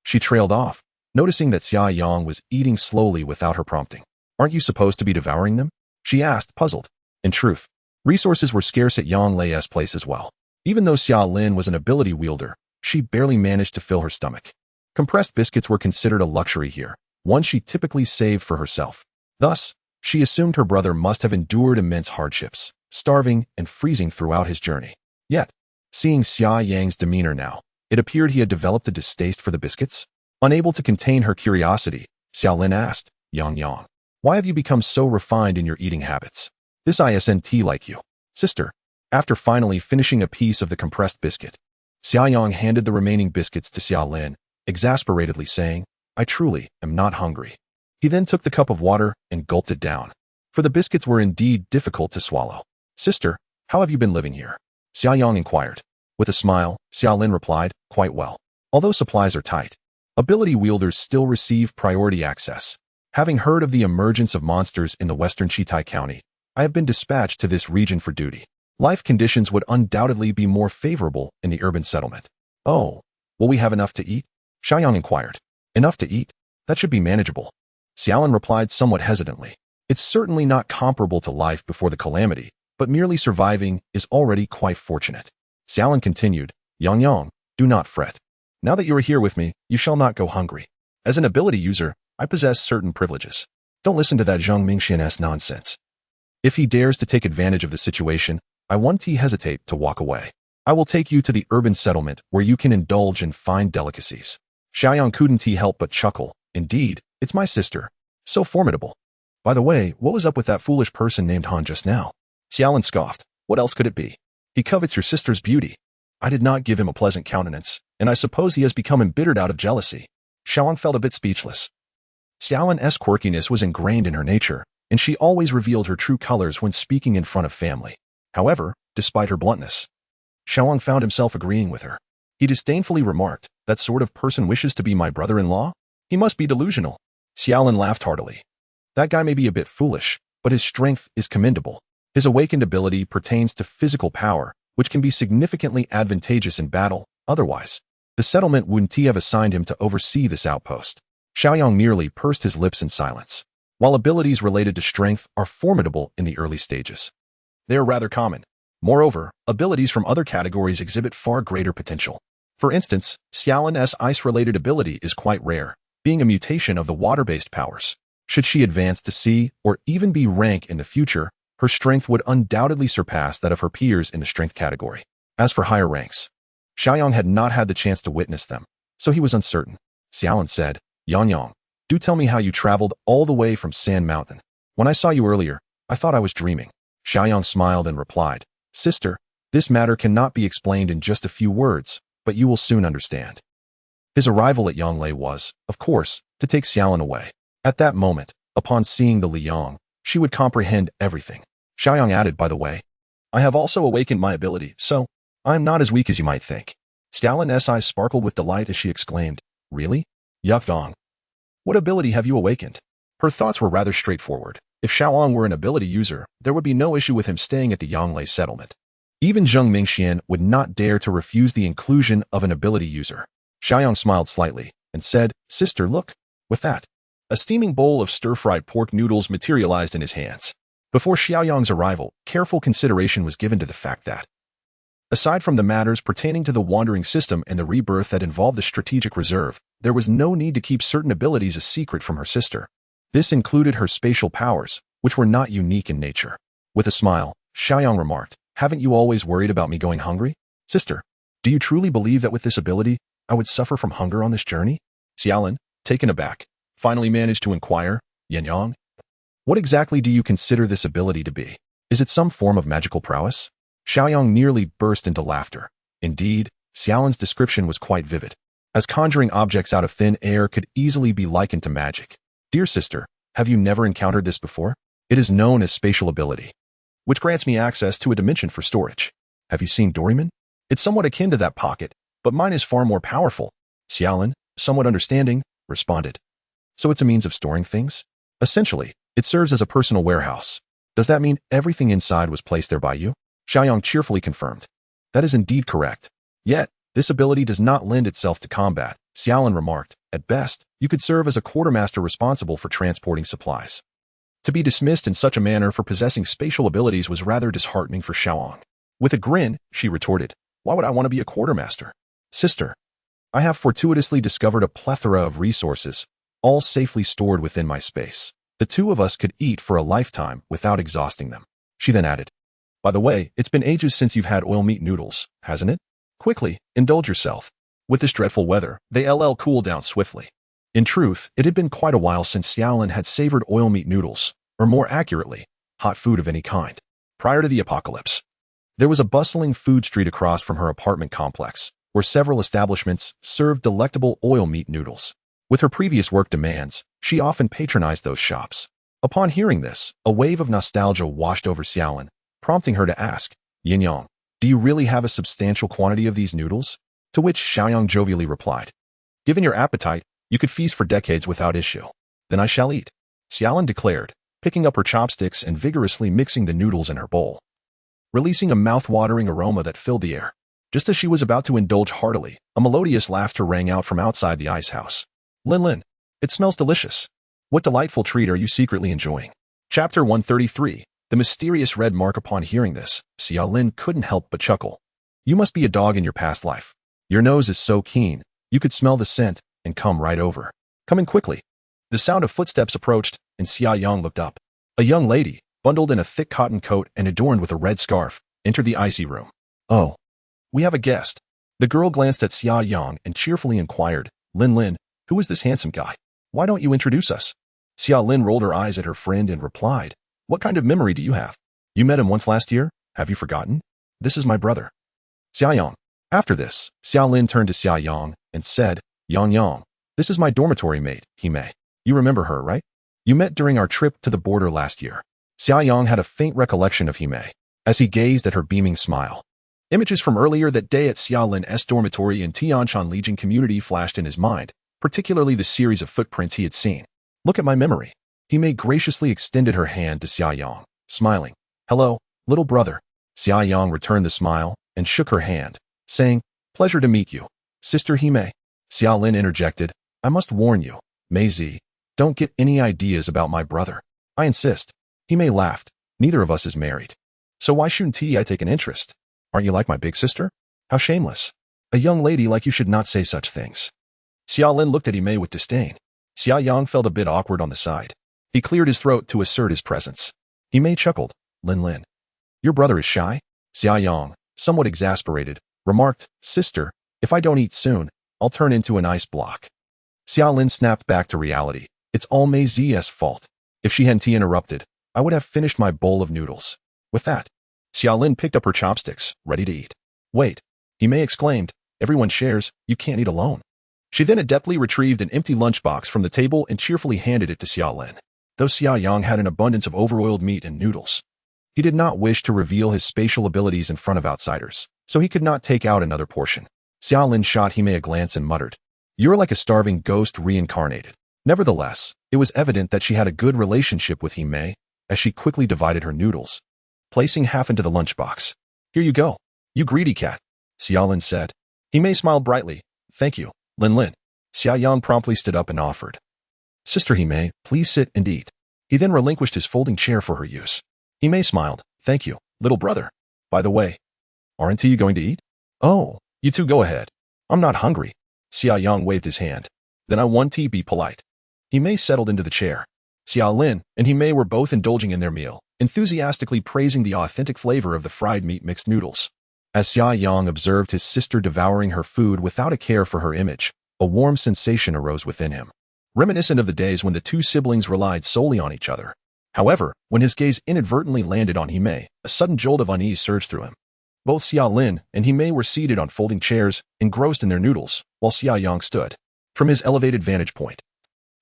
S1: She trailed off, noticing that Xia Yang was eating slowly without her prompting. Aren't you supposed to be devouring them? She asked, puzzled. In truth, resources were scarce at Yang Lei's place as well. Even though Xia Lin was an ability wielder, she barely managed to fill her stomach. Compressed biscuits were considered a luxury here, one she typically saved for herself. Thus, she assumed her brother must have endured immense hardships, starving and freezing throughout his journey. Yet, seeing Xia Yang's demeanor now, it appeared he had developed a distaste for the biscuits. Unable to contain her curiosity, Xia Lin asked, Yang, why have you become so refined in your eating habits? This isn't like you. Sister, after finally finishing a piece of the compressed biscuit, Xia Yang handed the remaining biscuits to Xia Lin, exasperatedly saying, I truly am not hungry. He then took the cup of water and gulped it down, for the biscuits were indeed difficult to swallow. Sister, how have you been living here? Xia Yang inquired. With a smile, Xia Lin replied, quite well. Although supplies are tight, ability wielders still receive priority access. Having heard of the emergence of monsters in the western Chitai County, I have been dispatched to this region for duty. Life conditions would undoubtedly be more favorable in the urban settlement. Oh, will we have enough to eat? Xia Yang inquired. Enough to eat? That should be manageable. Xia Lin replied somewhat hesitantly. It's certainly not comparable to life before the calamity, but merely surviving is already quite fortunate. Xia Lin continued, Yang, do not fret. Now that you are here with me, you shall not go hungry. As an ability user, I possess certain privileges. Don't listen to that Zhang Mingxian's nonsense. If he dares to take advantage of the situation, I won't hesitate to walk away. I will take you to the urban settlement where you can indulge in fine delicacies. Xia Yang couldn't help but chuckle. Indeed, it's my sister. So formidable. By the way, what was up with that foolish person named Han just now? Xia Lin scoffed. What else could it be? He covets your sister's beauty. I did not give him a pleasant countenance, and I suppose he has become embittered out of jealousy. Xia Yang felt a bit speechless. Xia Lin's quirkiness was ingrained in her nature, and she always revealed her true colors when speaking in front of family. However, despite her bluntness, Xia Yang found himself agreeing with her. He disdainfully remarked, that sort of person wishes to be my brother-in-law? He must be delusional. Xia Lin laughed heartily. That guy may be a bit foolish, but his strength is commendable. His awakened ability pertains to physical power, which can be significantly advantageous in battle. Otherwise, the settlement wouldn't have assigned him to oversee this outpost. Xia Yang merely pursed his lips in silence. While abilities related to strength are formidable in the early stages, they are rather common. Moreover, abilities from other categories exhibit far greater potential. For instance, Xia Lin's ice-related ability is quite rare, being a mutation of the water-based powers. Should she advance to C or even be rank in the future, her strength would undoubtedly surpass that of her peers in the strength category. As for higher ranks, Xia Yang had not had the chance to witness them, so he was uncertain. Xia Lin said, Yang, do tell me how you traveled all the way from Sand Mountain. When I saw you earlier, I thought I was dreaming. Xia Yang smiled and replied, Sister, this matter cannot be explained in just a few words, but you will soon understand. His arrival at Yanglei was, of course, to take Xia Lin away. At that moment, upon seeing the Liang, she would comprehend everything. Xia Yang added, by the way, I have also awakened my ability, so I am not as weak as you might think. Xia Lin's eyes sparkled with delight as she exclaimed, Really? Yukdong. What ability have you awakened? Her thoughts were rather straightforward. If Xiaoang were an ability user, there would be no issue with him staying at the Yanglei settlement. Even Zheng Mingxian would not dare to refuse the inclusion of an ability user. Xia Yang smiled slightly and said, Sister, look. With that, a steaming bowl of stir-fried pork noodles materialized in his hands. Before Xia Yang's arrival, careful consideration was given to the fact that, aside from the matters pertaining to the wandering system and the rebirth that involved the strategic reserve, there was no need to keep certain abilities a secret from her sister. This included her spatial powers, which were not unique in nature. With a smile, Xia Yang remarked, Haven't you always worried about me going hungry? Sister, do you truly believe that with this ability, I would suffer from hunger on this journey? Xia Lin, taken aback, finally managed to inquire, Yang, what exactly do you consider this ability to be? Is it some form of magical prowess? Xia Yang nearly burst into laughter. Indeed, Xia Lin's description was quite vivid, as conjuring objects out of thin air could easily be likened to magic. Dear sister, have you never encountered this before? It is known as spatial ability, which grants me access to a dimension for storage. Have you seen Doryman? It's somewhat akin to that pocket, but mine is far more powerful. Xia Lin, somewhat understanding, responded. So it's a means of storing things? Essentially, it serves as a personal warehouse. Does that mean everything inside was placed there by you? Xia Yang cheerfully confirmed. That is indeed correct. Yet, this ability does not lend itself to combat, Xiaolin remarked. At best, you could serve as a quartermaster responsible for transporting supplies. To be dismissed in such a manner for possessing spatial abilities was rather disheartening for Xiaoyang. With a grin, she retorted, "Why would I want to be a quartermaster? Sister, I have fortuitously discovered a plethora of resources, all safely stored within my space. The two of us could eat for a lifetime without exhausting them." She then added, "By the way, it's been ages since you've had oil meat noodles, hasn't it? Quickly, indulge yourself. With this dreadful weather, they cool down swiftly." In truth, it had been quite a while since Xiaolin had savored oil meat noodles, or more accurately, hot food of any kind. Prior to the apocalypse, there was a bustling food street across from her apartment complex, where several establishments served delectable oil meat noodles. With her previous work demands, she often patronized those shops. Upon hearing this, a wave of nostalgia washed over Xiaolin, prompting her to ask, "Yin Yang, do you really have a substantial quantity of these noodles?" To which Xiaoyang jovially replied, "Given your appetite, you could feast for decades without issue." "Then I shall eat," Xiaolin declared, picking up her chopsticks and vigorously mixing the noodles in her bowl, releasing a mouth-watering aroma that filled the air. Just as she was about to indulge heartily, a melodious laughter rang out from outside the ice house. "Lin Lin, it smells delicious. What delightful treat are you secretly enjoying?" Chapter 133, The Mysterious Red Mark. Upon hearing this, Xiaolin couldn't help but chuckle. "You must be a dog in your past life. Your nose is so keen, you could smell the scent and come right over. Come in quickly." The sound of footsteps approached, and Xia Yang looked up. A young lady, bundled in a thick cotton coat and adorned with a red scarf, entered the icy room. "Oh, we have a guest." The girl glanced at Xia Yang and cheerfully inquired, "Lin Lin, who is this handsome guy? Why don't you introduce us?" Xia Lin rolled her eyes at her friend and replied, "What kind of memory do you have? You met him once last year? Have you forgotten? This is my brother, Xia Yang." After this, Xia Lin turned to Xia Yang and said, "Yang Yang, this is my dormitory mate, Hime. You remember her, right? You met during our trip to the border last year." Xia Yang had a faint recollection of Hime, as he gazed at her beaming smile. Images from earlier that day at Xia Lin's dormitory in Tianshan Legion community flashed in his mind, particularly the series of footprints he had seen. "Look at my memory." Hime graciously extended her hand to Xia Yang, smiling. "Hello, little brother." Xia Yang returned the smile and shook her hand, saying, "Pleasure to meet you, Sister Hime." Xia Lin interjected, "I must warn you, Mei Zi, don't get any ideas about my brother. I insist." Hime laughed. "Neither of us is married. So why shouldn't I take an interest? Aren't you like my big sister? How shameless. A young lady like you should not say such things." Xia Lin looked at Hime with disdain. Xia Yang felt a bit awkward on the side. He cleared his throat to assert his presence. Hime chuckled. "Lin Lin, your brother is shy?" Xia Yang, somewhat exasperated, remarked, "Sister, if I don't eat soon, I'll turn into an ice block." Xia Lin snapped back to reality. "It's all Mei Zi's fault. If she hadn't interrupted, I would have finished my bowl of noodles." With that, Xia Lin picked up her chopsticks, ready to eat. "Wait," Hime exclaimed, "everyone shares, you can't eat alone." She then adeptly retrieved an empty lunchbox from the table and cheerfully handed it to Xia Lin. Though Xia Yang had an abundance of overoiled meat and noodles, he did not wish to reveal his spatial abilities in front of outsiders, so he could not take out another portion. Xia Lin shot Hime a glance and muttered, "You're like a starving ghost reincarnated." Nevertheless, it was evident that she had a good relationship with Hime, as she quickly divided her noodles, placing half into the lunchbox. "Here you go, you greedy cat," Xia Lin said. Hime smiled brightly. "Thank you, Lin Lin." Xia Yang promptly stood up and offered, "Sister Hime, please sit and eat." He then relinquished his folding chair for her use. Hime smiled. "Thank you, little brother. By the way, aren't you going to eat?" "Oh, you two go ahead. I'm not hungry." Xia Yang waved his hand. "Then I want to be polite." Hime settled into the chair. Xia Lin and Hime were both indulging in their meal, enthusiastically praising the authentic flavor of the fried meat mixed noodles. As Xia Yang observed his sister devouring her food without a care for her image, a warm sensation arose within him, reminiscent of the days when the two siblings relied solely on each other. However, when his gaze inadvertently landed on Hime, a sudden jolt of unease surged through him. Both Xia Lin and Hime were seated on folding chairs, engrossed in their noodles, while Xia Yang stood. From his elevated vantage point,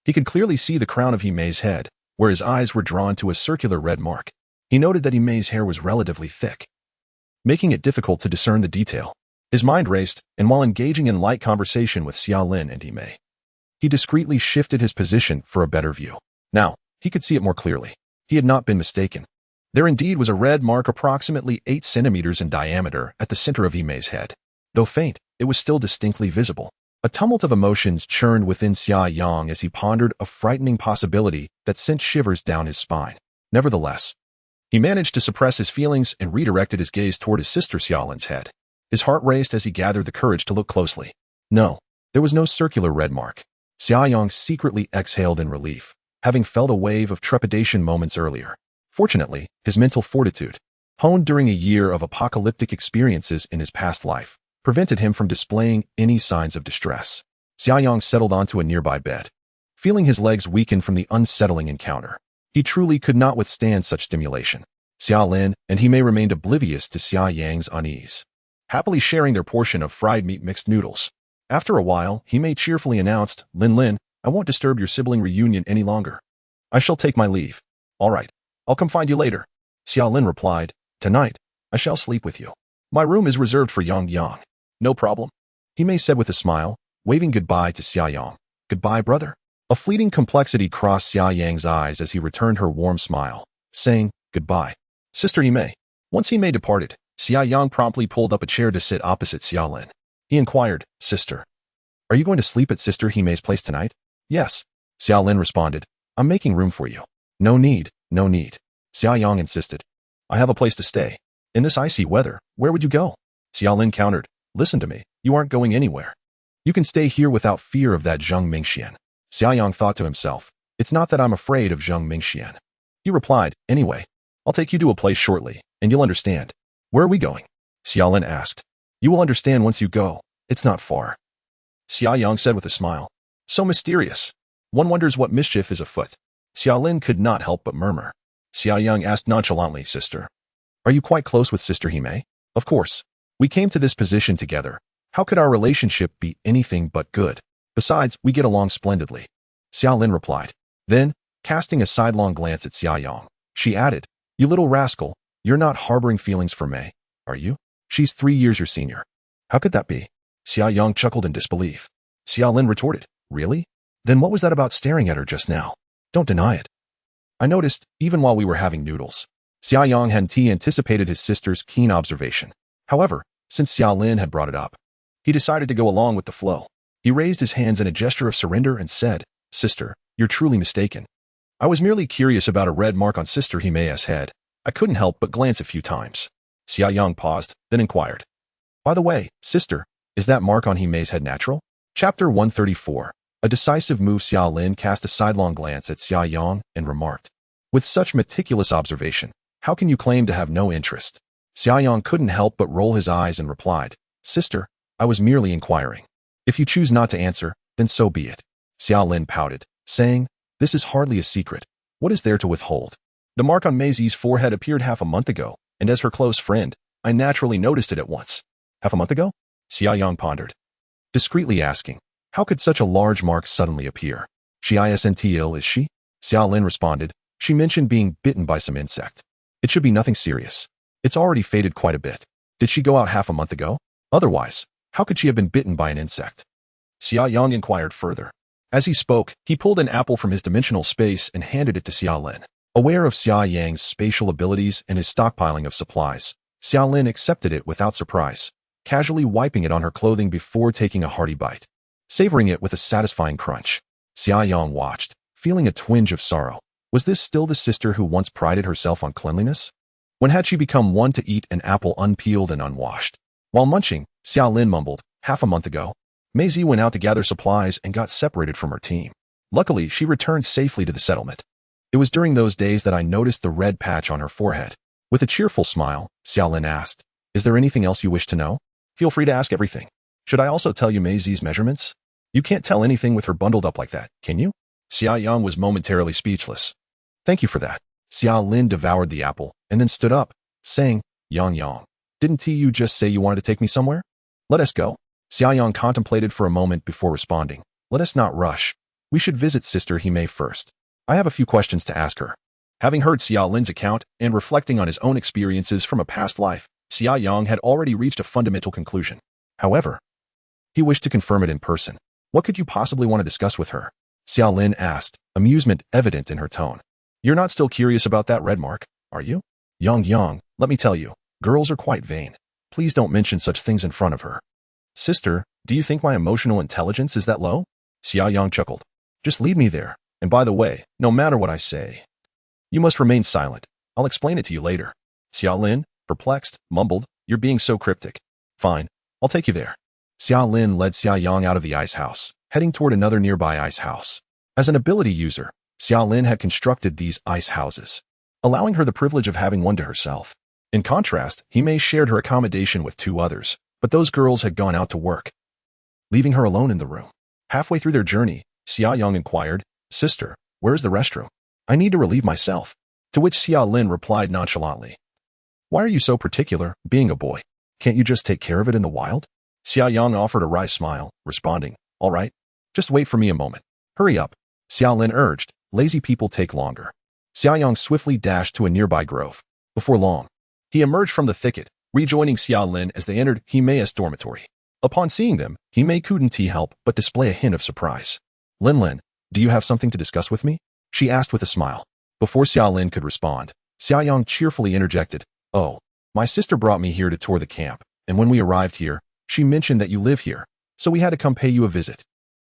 S1: he could clearly see the crown of Hime's head, where his eyes were drawn to a circular red mark. He noted that Hime's hair was relatively thick, making it difficult to discern the detail. His mind raced, and while engaging in light conversation with Xia Lin and Hime, he discreetly shifted his position for a better view. Now, he could see it more clearly. He had not been mistaken. There indeed was a red mark approximately 8 centimeters in diameter at the center of Hime's head. Though faint, it was still distinctly visible. A tumult of emotions churned within Xia Yang as he pondered a frightening possibility that sent shivers down his spine. Nevertheless, he managed to suppress his feelings and redirected his gaze toward his sister Xiaolin's head. His heart raced as he gathered the courage to look closely. No, there was no circular red mark. Xia Yang secretly exhaled in relief, having felt a wave of trepidation moments earlier. Fortunately, his mental fortitude, honed during a year of apocalyptic experiences in his past life, prevented him from displaying any signs of distress. Xia Yang settled onto a nearby bed, feeling his legs weaken from the unsettling encounter. He truly could not withstand such stimulation. Xia Lin and he may remained oblivious to Xia Yang's unease, happily sharing their portion of fried meat mixed noodles. After a while, he may cheerfully announced, Lin, I won't disturb your sibling reunion any longer. I shall take my leave. All right, I'll come find you later. Xia Lin replied, Tonight, I shall sleep with you. My room is reserved for Yang. No problem. He may said with a smile, waving goodbye to Xia Yang. Goodbye, brother. A fleeting complexity crossed Xia Yang's eyes as he returned her warm smile, saying, Goodbye. Sister Hime. Once Hime departed, Xia Yang promptly pulled up a chair to sit opposite Xia Lin. He inquired, Sister, are you going to sleep at Sister Hime's place tonight? Yes. Xia Lin responded, I'm making room for you. No need. Xia Yang insisted. I have a place to stay. In this icy weather, where would you go? Xia Lin countered, Listen to me, you aren't going anywhere. You can stay here without fear of that Zheng Mingxian. Xia Yang thought to himself, It's not that I'm afraid of Zheng Mingxian. He replied, Anyway, I'll take you to a place shortly, and you'll understand. Where are we going? Xia Lin asked. You will understand once you go. It's not far. Xia Yang said with a smile. So mysterious. One wonders what mischief is afoot. Xia Lin could not help but murmur. Xia Yang asked nonchalantly, Sister, are you quite close with Sister Hime? Of course. We came to this position together. How could our relationship be anything but good? Besides, we get along splendidly. Xia Lin replied. Then, casting a sidelong glance at Xia Yang, she added, You little rascal, you're not harboring feelings for Mei, are you? She's 3 years your senior. How could that be? Xia Yang chuckled in disbelief. Xia Lin retorted, Really? Then what was that about staring at her just now? Don't deny it. I noticed, even while we were having noodles. Xia Yang had anticipated his sister's keen observation. However, since Xia Lin had brought it up, he decided to go along with the flow. He raised his hands in a gesture of surrender and said, Sister, you're truly mistaken. I was merely curious about a red mark on Sister Hime's head. I couldn't help but glance a few times. Xia Yang paused, then inquired. By the way, Sister, is that mark on Hime's head natural? Chapter 134. A decisive move. Xia Lin cast a sidelong glance at Xia Yang and remarked, With such meticulous observation, how can you claim to have no interest? Xia Yang couldn't help but roll his eyes and replied, Sister, I was merely inquiring. If you choose not to answer, then so be it. Xia Lin pouted, saying, This is hardly a secret. What is there to withhold? The mark on Meizi's forehead appeared half a month ago, and as her close friend, I naturally noticed it at once. Half a month ago? Xia Yang pondered, discreetly asking, How could such a large mark suddenly appear? She isn't ill, is she? Xia Lin responded, She mentioned being bitten by some insect. It should be nothing serious. It's already faded quite a bit. Did she go out half a month ago? Otherwise, how could she have been bitten by an insect? Xia Yang inquired further. As he spoke, he pulled an apple from his dimensional space and handed it to Xia Lin. Aware of Xia Yang's spatial abilities and his stockpiling of supplies, Xia Lin accepted it without surprise, casually wiping it on her clothing before taking a hearty bite, savoring it with a satisfying crunch. Xia Yang watched, feeling a twinge of sorrow. Was this still the sister who once prided herself on cleanliness? When had she become one to eat an apple unpeeled and unwashed? While munching, Xia Lin mumbled, Half a month ago, Meizi went out to gather supplies and got separated from her team. Luckily, she returned safely to the settlement. It was during those days that I noticed the red patch on her forehead. With a cheerful smile, Xia Lin asked, Is there anything else you wish to know? Feel free to ask everything. Should I also tell you Meizi's measurements? You can't tell anything with her bundled up like that, can you? Xia Yang was momentarily speechless. Thank you for that. Xia Lin devoured the apple and then stood up, saying, Yang, didn't you just say you wanted to take me somewhere? Let us go. Xia Yang contemplated for a moment before responding, Let us not rush. We should visit Sister Hime first. I have a few questions to ask her. Having heard Xia Lin's account and reflecting on his own experiences from a past life, Xia Yang had already reached a fundamental conclusion. However, he wished to confirm it in person. What could you possibly want to discuss with her? Xia Lin asked, amusement evident in her tone. You're not still curious about that red mark, are you? Yang, let me tell you, girls are quite vain. Please don't mention such things in front of her. Sister, do you think my emotional intelligence is that low? Xia Yang chuckled. Just lead me there. And by the way, no matter what I say, you must remain silent. I'll explain it to you later. Xia Lin, perplexed, mumbled, You're being so cryptic. Fine, I'll take you there. Xia Lin led Xia Yang out of the ice house, heading toward another nearby ice house. As an ability user, Xia Lin had constructed these ice houses, allowing her the privilege of having one to herself. In contrast, Himei shared her accommodation with two others, but those girls had gone out to work, leaving her alone in the room. Halfway through their journey, Xia Yang inquired, Sister, where's the restroom? I need to relieve myself. To which Xia Lin replied nonchalantly, Why are you so particular, being a boy? Can't you just take care of it in the wild? Xia Yang offered a wry smile, responding, All right, just wait for me a moment. Hurry up, Xia Lin urged. Lazy people take longer. Xia Yang swiftly dashed to a nearby grove. Before long, he emerged from the thicket, rejoining Xia Lin as they entered Himei's dormitory. Upon seeing them, Himei couldn't help but display a hint of surprise. Lin, do you have something to discuss with me? She asked with a smile. Before Xia Lin could respond, Xia Yang cheerfully interjected, Oh, my sister brought me here to tour the camp, and when we arrived here, she mentioned that you live here, so we had to come pay you a visit.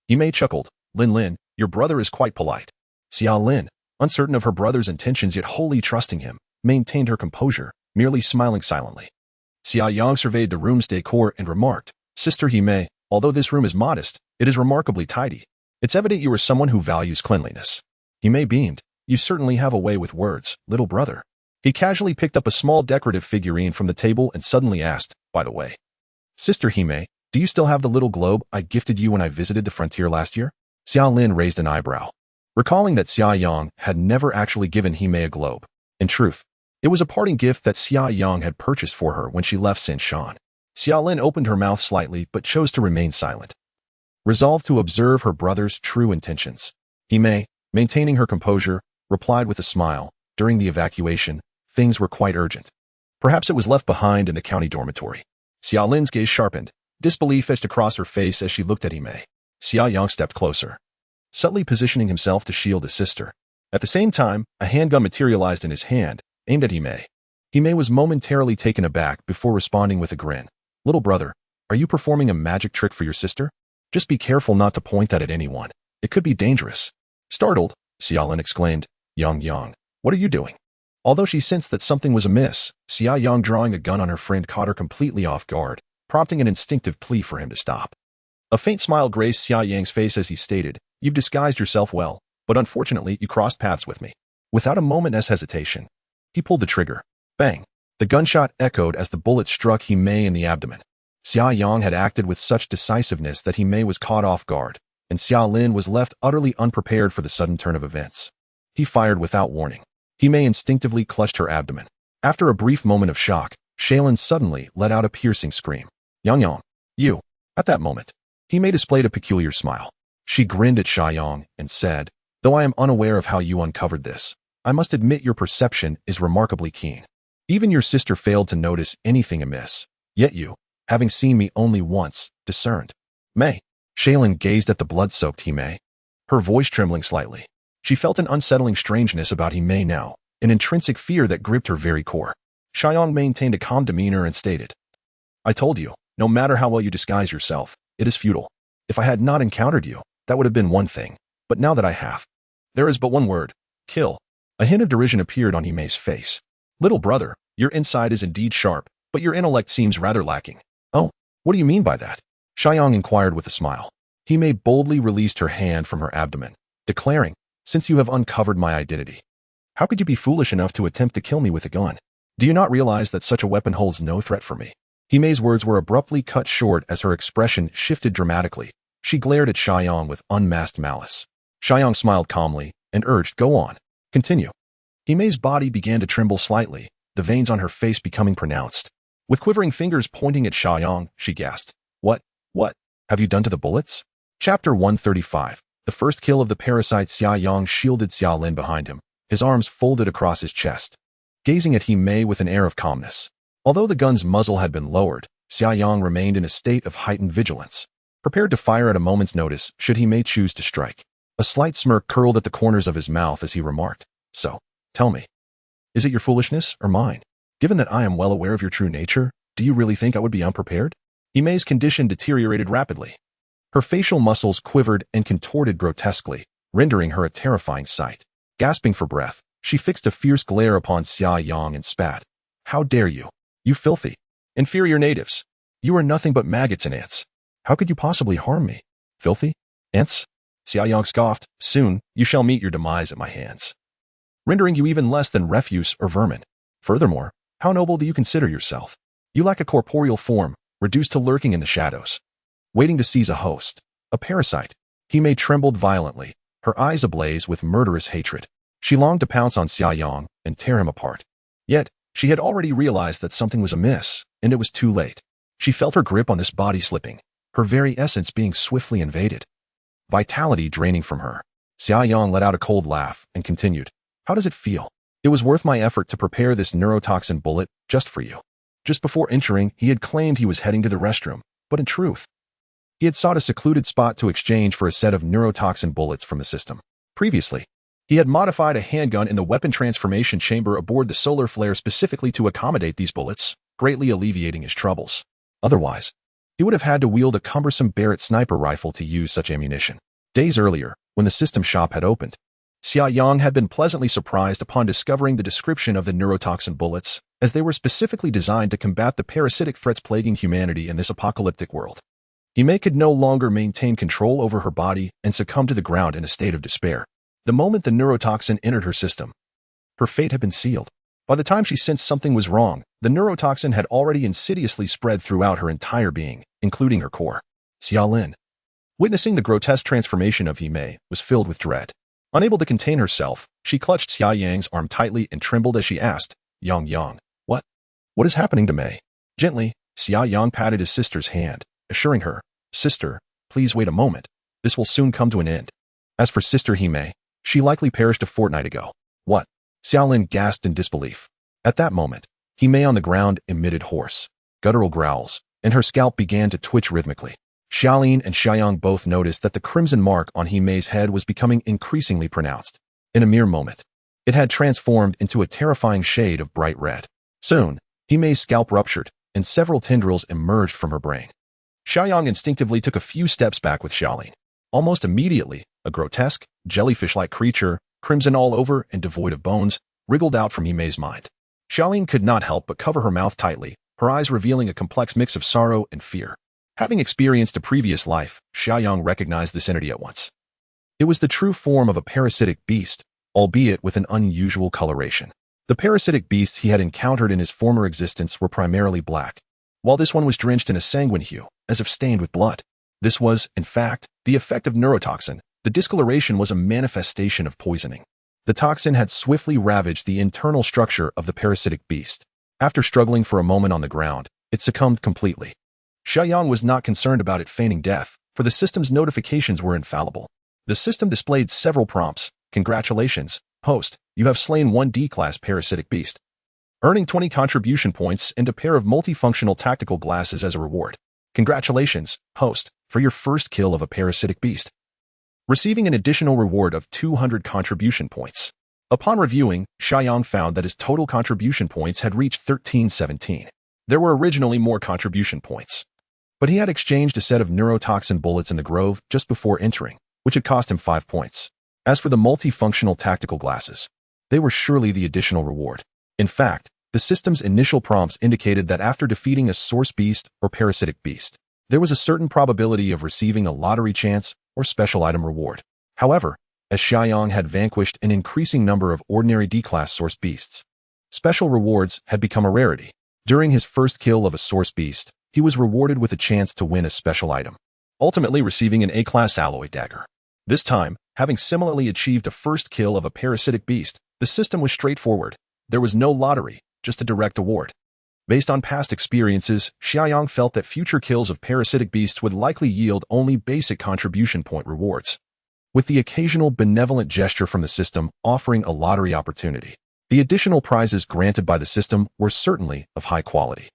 S1: Himei chuckled, Lin, your brother is quite polite. Xia Lin, uncertain of her brother's intentions yet wholly trusting him, maintained her composure, merely smiling silently. Xia Yang surveyed the room's decor and remarked, Sister Himei, although this room is modest, it is remarkably tidy. It's evident you are someone who values cleanliness. Himei beamed, You certainly have a way with words, little brother. He casually picked up a small decorative figurine from the table and suddenly asked, By the way, Sister Himei, do you still have the little globe I gifted you when I visited the frontier last year? Xia Lin raised an eyebrow, recalling that Xia Yang had never actually given Himei a globe. In truth, it was a parting gift that Xia Yang had purchased for her when she left Sanshan. Xia Lin opened her mouth slightly but chose to remain silent, resolved to observe her brother's true intentions. Himei, maintaining her composure, replied with a smile, During the evacuation, things were quite urgent. Perhaps it was left behind in the county dormitory. Xia Lin's gaze sharpened, disbelief etched across her face as she looked at Himei. Xia Yang stepped closer, subtly positioning himself to shield his sister. At the same time, a handgun materialized in his hand, aimed at Himei. Himei was momentarily taken aback before responding with a grin. Little brother, are you performing a magic trick for your sister? Just be careful not to point that at anyone. It could be dangerous. Startled, Xia Lin exclaimed, Yang, what are you doing? Although she sensed that something was amiss, Xia Yang drawing a gun on her friend caught her completely off guard, prompting an instinctive plea for him to stop. A faint smile graced Xia Yang's face as he stated, You've disguised yourself well, but unfortunately you crossed paths with me. Without a moment's hesitation, he pulled the trigger. Bang! The gunshot echoed as the bullet struck Himei in the abdomen. Xia Yang had acted with such decisiveness that Himei was caught off guard, and Xia Lin was left utterly unprepared for the sudden turn of events. He fired without warning. Himei instinctively clutched her abdomen. After a brief moment of shock, Shaylin suddenly let out a piercing scream. Yang, you. At that moment, Himei displayed a peculiar smile. She grinned at Xia Yang and said, Though I am unaware of how you uncovered this, I must admit your perception is remarkably keen. Even your sister failed to notice anything amiss. Yet you, having seen me only once, discerned. May. Shaylin gazed at the blood-soaked Himei, her voice trembling slightly. She felt an unsettling strangeness about Himei now, an intrinsic fear that gripped her very core. Xia Yang maintained a calm demeanor and stated, I told you, no matter how well you disguise yourself, it is futile. If I had not encountered you, that would have been one thing, but now that I have, there is but one word, kill. A hint of derision appeared on Himei's face. Little brother, your insight is indeed sharp, but your intellect seems rather lacking. Oh, what do you mean by that? Xia Yang inquired with a smile. Himei boldly released her hand from her abdomen, declaring, Since you have uncovered my identity, how could you be foolish enough to attempt to kill me with a gun? Do you not realize that such a weapon holds no threat for me? Himei's words were abruptly cut short as her expression shifted dramatically. She glared at Xia Yang with unmasked malice. Xia Yang smiled calmly and urged, Go on. Continue. Himei's body began to tremble slightly, the veins on her face becoming pronounced. With quivering fingers pointing at Xia Yang, she gasped, What have you done to the bullets? Chapter 135. The first kill of the parasite. Xia Yang shielded Xia Lin behind him, his arms folded across his chest, gazing at Himei with an air of calmness. Although the gun's muzzle had been lowered, Xia Yang remained in a state of heightened vigilance, prepared to fire at a moment's notice should Himei choose to strike. A slight smirk curled at the corners of his mouth as he remarked, So, tell me, is it your foolishness or mine? Given that I am well aware of your true nature, do you really think I would be unprepared? Himei's condition deteriorated rapidly. Her facial muscles quivered and contorted grotesquely, rendering her a terrifying sight. Gasping for breath, she fixed a fierce glare upon Xia Yang and spat. "How dare you? You filthy, inferior natives! You are nothing but maggots and ants. How could you possibly harm me? Filthy? Ants?" Xia Yang scoffed. "Soon, you shall meet your demise at my hands, rendering you even less than refuse or vermin. Furthermore, how noble do you consider yourself? You lack a corporeal form, reduced to lurking in the shadows, waiting to seize a host, a parasite." Himei trembled violently, her eyes ablaze with murderous hatred. She longed to pounce on Xia Yang and tear him apart. Yet, she had already realized that something was amiss, and it was too late. She felt her grip on this body slipping, her very essence being swiftly invaded, vitality draining from her. Xia Yang let out a cold laugh and continued, "How does it feel? It was worth my effort to prepare this neurotoxin bullet just for you." Just before entering, he had claimed he was heading to the restroom, but in truth, he had sought a secluded spot to exchange for a set of neurotoxin bullets from the system. Previously, he had modified a handgun in the weapon transformation chamber aboard the solar flare specifically to accommodate these bullets, greatly alleviating his troubles. Otherwise, he would have had to wield a cumbersome Barrett sniper rifle to use such ammunition. Days earlier, when the system shop had opened, Xia Yang had been pleasantly surprised upon discovering the description of the neurotoxin bullets, as they were specifically designed to combat the parasitic threats plaguing humanity in this apocalyptic world. Himei could no longer maintain control over her body and succumbed to the ground in a state of despair. The moment the neurotoxin entered her system, her fate had been sealed. By the time she sensed something was wrong, the neurotoxin had already insidiously spread throughout her entire being, including her core. Xia Lin, witnessing the grotesque transformation of Himei, was filled with dread. Unable to contain herself, she clutched Xia Yang's arm tightly and trembled as she asked, Yang, what? What is happening to Mei?" Gently, Xia Yang patted his sister's hand, assuring her, "Sister, please wait a moment. This will soon come to an end." As for Sister Himei, she likely perished a fortnight ago. "What?" Xiaolin gasped in disbelief. At that moment, Himei on the ground emitted hoarse, guttural growls, and her scalp began to twitch rhythmically. Xiaolin and Xiayang both noticed that the crimson mark on Himei's head was becoming increasingly pronounced. In a mere moment, it had transformed into a terrifying shade of bright red. Soon, Himei's scalp ruptured, and several tendrils emerged from her brain. Xiayang instinctively took a few steps back with Xiaolin. Almost immediately, a grotesque, jellyfish-like creature, crimson all over and devoid of bones, wriggled out from Himei's mind. Xiaolin could not help but cover her mouth tightly, her eyes revealing a complex mix of sorrow and fear. Having experienced a previous life, Xiayang recognized this entity at once. It was the true form of a parasitic beast, albeit with an unusual coloration. The parasitic beasts he had encountered in his former existence were primarily black, while this one was drenched in a sanguine hue, as if stained with blood. This was, in fact, the effect of neurotoxin. The discoloration was a manifestation of poisoning. The toxin had swiftly ravaged the internal structure of the parasitic beast. After struggling for a moment on the ground, it succumbed completely. Xiayang was not concerned about it feigning death, for the system's notifications were infallible. The system displayed several prompts. "Congratulations, host, you have slain one D-class parasitic beast, earning 20 contribution points and a pair of multifunctional tactical glasses as a reward. Congratulations, host, for your first kill of a parasitic beast, receiving an additional reward of 200 contribution points." Upon reviewing, Xiayang found that his total contribution points had reached 1317. There were originally more contribution points, but he had exchanged a set of neurotoxin bullets in the grove just before entering, which had cost him 5 points. As for the multifunctional tactical glasses, they were surely the additional reward. In fact, the system's initial prompts indicated that after defeating a source beast or parasitic beast, there was a certain probability of receiving a lottery chance or special item reward. However, as Xiayang had vanquished an increasing number of ordinary D-class source beasts, special rewards had become a rarity. During his first kill of a source beast, he was rewarded with a chance to win a special item, ultimately receiving an A-class alloy dagger. This time, having similarly achieved a first kill of a parasitic beast, the system was straightforward. There was no lottery, just a direct award. Based on past experiences, Xiayang felt that future kills of parasitic beasts would likely yield only basic contribution point rewards, with the occasional benevolent gesture from the system offering a lottery opportunity. The additional prizes granted by the system were certainly of high quality.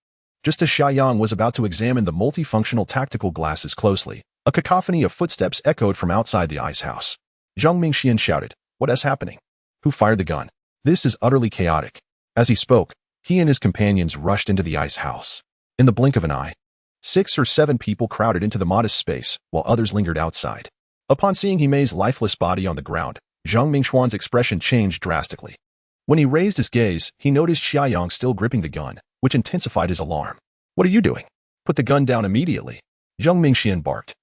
S1: Just as Xiayang was about to examine the multifunctional tactical glasses closely, a cacophony of footsteps echoed from outside the ice house. Zhang Mingxian shouted, "What is happening? Who fired the gun? This is utterly chaotic." As he spoke, he and his companions rushed into the ice house. In the blink of an eye, 6 or 7 people crowded into the modest space, while others lingered outside. Upon seeing Hime's lifeless body on the ground, Zhang Mingxuan's expression changed drastically. When he raised his gaze, he noticed Xia Yang still gripping the gun, which intensified his alarm. "What are you doing? Put the gun down immediately," Zhang Mingxian barked.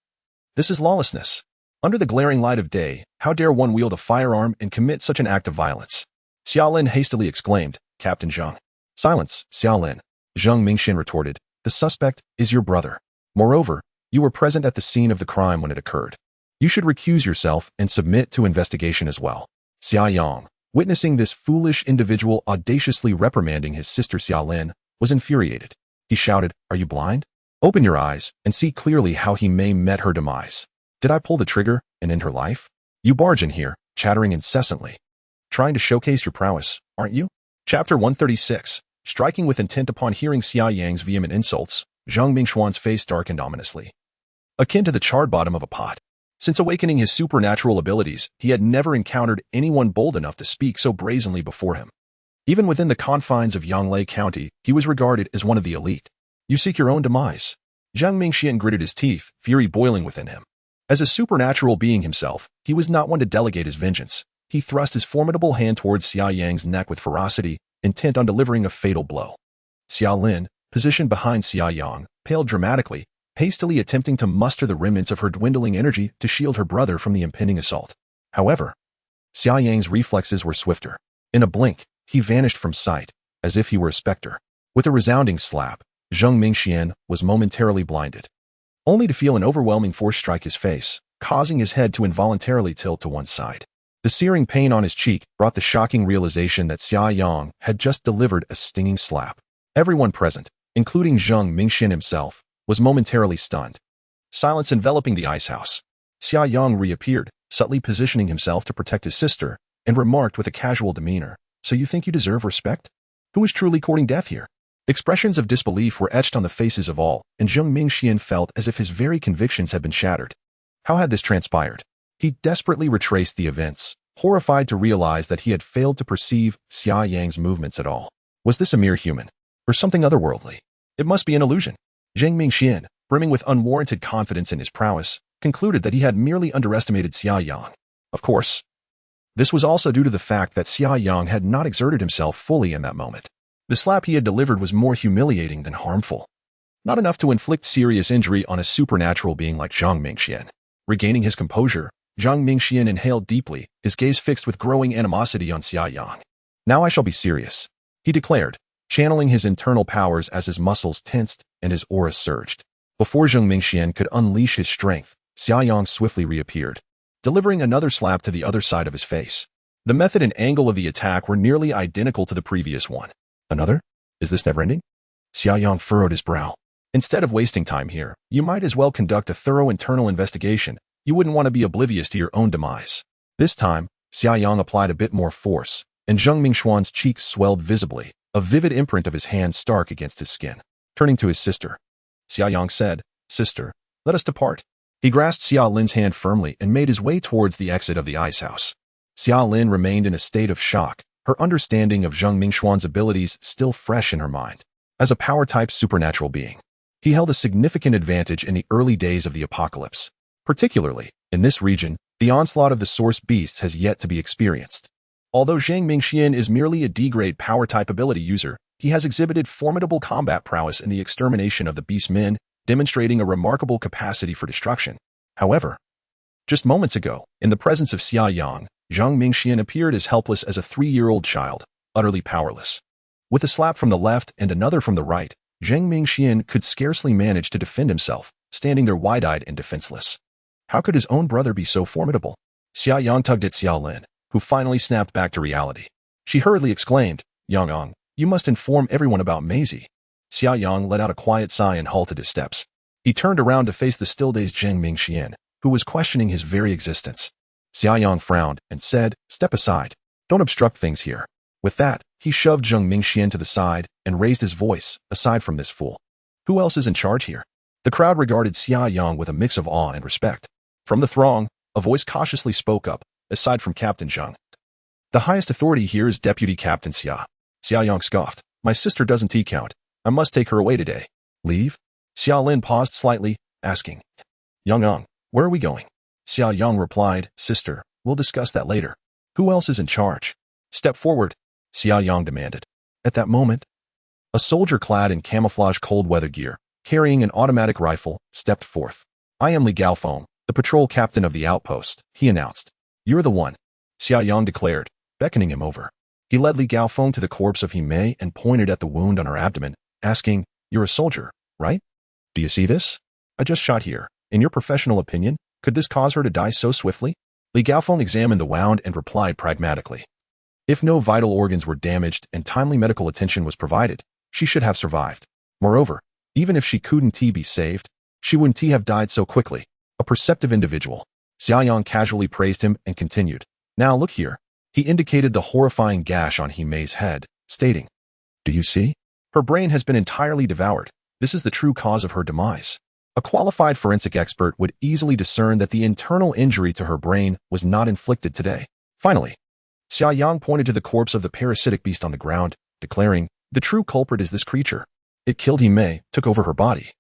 S1: "This is lawlessness. Under the glaring light of day, how dare one wield a firearm and commit such an act of violence?" Xiaolin hastily exclaimed, "Captain Zhang." "Silence, Xiaolin," Zhang Mingxian retorted. "The suspect is your brother. Moreover, you were present at the scene of the crime when it occurred. You should recuse yourself and submit to investigation as well." Xia Yang, witnessing this foolish individual audaciously reprimanding his sister Xiaolin, was infuriated. He shouted, "Are you blind? Open your eyes and see clearly how Hime met her demise. Did I pull the trigger and end her life? You barge in here, chattering incessantly. Trying to showcase your prowess, aren't you?" Chapter 136. Striking with intent upon hearing Xia Yang's vehement insults, Zhang Mingxuan's face darkened ominously, akin to the charred bottom of a pot. Since awakening his supernatural abilities, he had never encountered anyone bold enough to speak so brazenly before him. Even within the confines of Yonglei County, he was regarded as one of the elite. "You seek your own demise." Zhang Mingxian gritted his teeth, fury boiling within him. As a supernatural being himself, he was not one to delegate his vengeance. He thrust his formidable hand towards Xia Yang's neck with ferocity, intent on delivering a fatal blow. Xiaolin, positioned behind Xia Yang, paled dramatically, hastily attempting to muster the remnants of her dwindling energy to shield her brother from the impending assault. However, Xia Yang's reflexes were swifter. In a blink, he vanished from sight, as if he were a specter. With a resounding slap, Zhang Mingxian was momentarily blinded, only to feel an overwhelming force strike his face, causing his head to involuntarily tilt to one side. The searing pain on his cheek brought the shocking realization that Xia Yang had just delivered a stinging slap. Everyone present, including Zhang Mingxian himself, was momentarily stunned. Silence enveloping the ice house. Xia Yang reappeared, subtly positioning himself to protect his sister, and remarked with a casual demeanor, "So you think you deserve respect? Who is truly courting death here?" Expressions of disbelief were etched on the faces of all, and Zhang Mingxian felt as if his very convictions had been shattered. How had this transpired? He desperately retraced the events, horrified to realize that he had failed to perceive Xia Yang's movements at all. Was this a mere human, or something otherworldly? It must be an illusion. Zhang Mingxian, brimming with unwarranted confidence in his prowess, concluded that he had merely underestimated Xia Yang. Of course, this was also due to the fact that Xia Yang had not exerted himself fully in that moment. The slap he had delivered was more humiliating than harmful. Not enough to inflict serious injury on a supernatural being like Zhang Mingxian. Regaining his composure, Zhang Mingxian inhaled deeply, his gaze fixed with growing animosity on Xia Yang. "Now I shall be serious," he declared, channeling his internal powers as his muscles tensed and his aura surged. Before Zhang Mingxian could unleash his strength, Xia Yang swiftly reappeared, delivering another slap to the other side of his face. The method and angle of the attack were nearly identical to the previous one. "Another? Is this never-ending?" Xia Yang furrowed his brow. "Instead of wasting time here, you might as well conduct a thorough internal investigation. You wouldn't want to be oblivious to your own demise." This time, Xia Yang applied a bit more force, and Zhang Mingxuan's cheeks swelled visibly, a vivid imprint of his hand stark against his skin. Turning to his sister, Xia Yang said, "Sister, let us depart." He grasped Xia Lin's hand firmly and made his way towards the exit of the ice house. Xia Lin remained in a state of shock, her understanding of Zhang Mingxuan's abilities still fresh in her mind. As a power-type supernatural being, he held a significant advantage in the early days of the apocalypse. Particularly, in this region, the onslaught of the source beasts has yet to be experienced. Although Zhang Mingxian is merely a D-grade power-type ability user, he has exhibited formidable combat prowess in the extermination of the beast men, demonstrating a remarkable capacity for destruction. However, just moments ago, in the presence of Xia Yang, Zhang Mingxian appeared as helpless as a 3-year-old child, utterly powerless. With a slap from the left and another from the right, Zhang Mingxian could scarcely manage to defend himself, standing there wide-eyed and defenseless. How could his own brother be so formidable? Xia Yang tugged at Xiao Lin, who finally snapped back to reality. She hurriedly exclaimed, "Yang, you must inform everyone about Maisie." Xia Yang let out a quiet sigh and halted his steps. He turned around to face the still-dazed Zhang Mingxian, who was questioning his very existence. Xia Yang frowned and said, "Step aside. Don't obstruct things here." With that, he shoved Zhang Mingxian to the side and raised his voice, "Aside from this fool, who else is in charge here?" The crowd regarded Xia Yang with a mix of awe and respect. From the throng, a voice cautiously spoke up, "Aside from Captain Zhang, the highest authority here is Deputy Captain Xia." Xia Yang scoffed, "My sister doesn't count. I must take her away today." "Leave?" Xia Lin paused slightly, asking, Yang, where are we going? Xia Yang replied, Sister, we'll discuss that later. Who else is in charge? Step forward, Xia Yang demanded. At that moment, a soldier clad in camouflage cold weather gear, carrying an automatic rifle, stepped forth. I am Li Gaofeng, the patrol captain of the outpost, he announced. You're the one, Xia Yang declared, beckoning him over. He led Li Gaofeng to the corpse of Himei and pointed at the wound on her abdomen, asking, You're a soldier, right? Do you see this? I just shot here. In your professional opinion, could this cause her to die so swiftly? Li Gaofeng examined the wound and replied pragmatically. If no vital organs were damaged and timely medical attention was provided, she should have survived. Moreover, even if she couldn't be saved, she wouldn't have died so quickly. A perceptive individual. Xia Yang casually praised him and continued. Now look here. He indicated the horrifying gash on Himei's head, stating, Do you see? Her brain has been entirely devoured. This is the true cause of her demise. A qualified forensic expert would easily discern that the internal injury to her brain was not inflicted today. Finally, Xia Yang pointed to the corpse of the parasitic beast on the ground, declaring, The true culprit is this creature. It killed Himei, took over her body.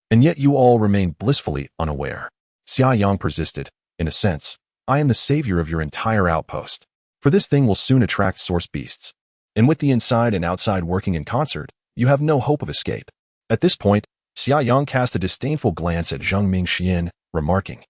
S1: And yet you all remain blissfully unaware. Xia Yang persisted. In a sense, I am the savior of your entire outpost. For this thing will soon attract source beasts. And with the inside and outside working in concert, you have no hope of escape. At this point, Xia Yang cast a disdainful glance at Zheng Mingxian, remarking,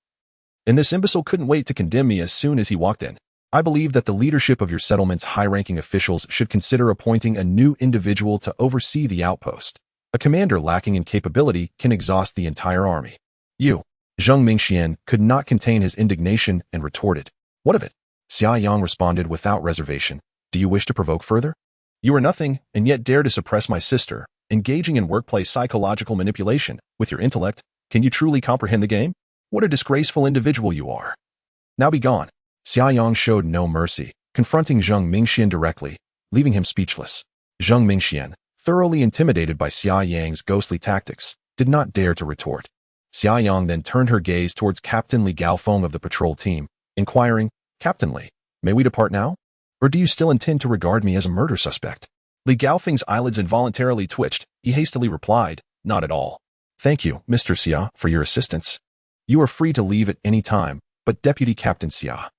S1: And this imbecile couldn't wait to condemn me as soon as he walked in. I believe that the leadership of your settlement's high-ranking officials should consider appointing a new individual to oversee the outpost. A commander lacking in capability can exhaust the entire army. You, Zheng Mingxian, could not contain his indignation and retorted, What of it? Xia Yang responded without reservation. Do you wish to provoke further? You are nothing, and yet dare to suppress my sister, engaging in workplace psychological manipulation. With your intellect, can you truly comprehend the game? What a disgraceful individual you are. Now be gone. Xia Yang showed no mercy, confronting Zheng Mingxian directly, leaving him speechless. Zheng Mingxian, thoroughly intimidated by Xia Yang's ghostly tactics, did not dare to retort. Xia Yang then turned her gaze towards Captain Li Gaofeng of the patrol team, inquiring, Captain Li, may we depart now? Or do you still intend to regard me as a murder suspect? Li Gaofeng's eyelids involuntarily twitched. He hastily replied, Not at all. Thank you, Mr. Xia, for your assistance. You are free to leave at any time, but Deputy Captain Xia.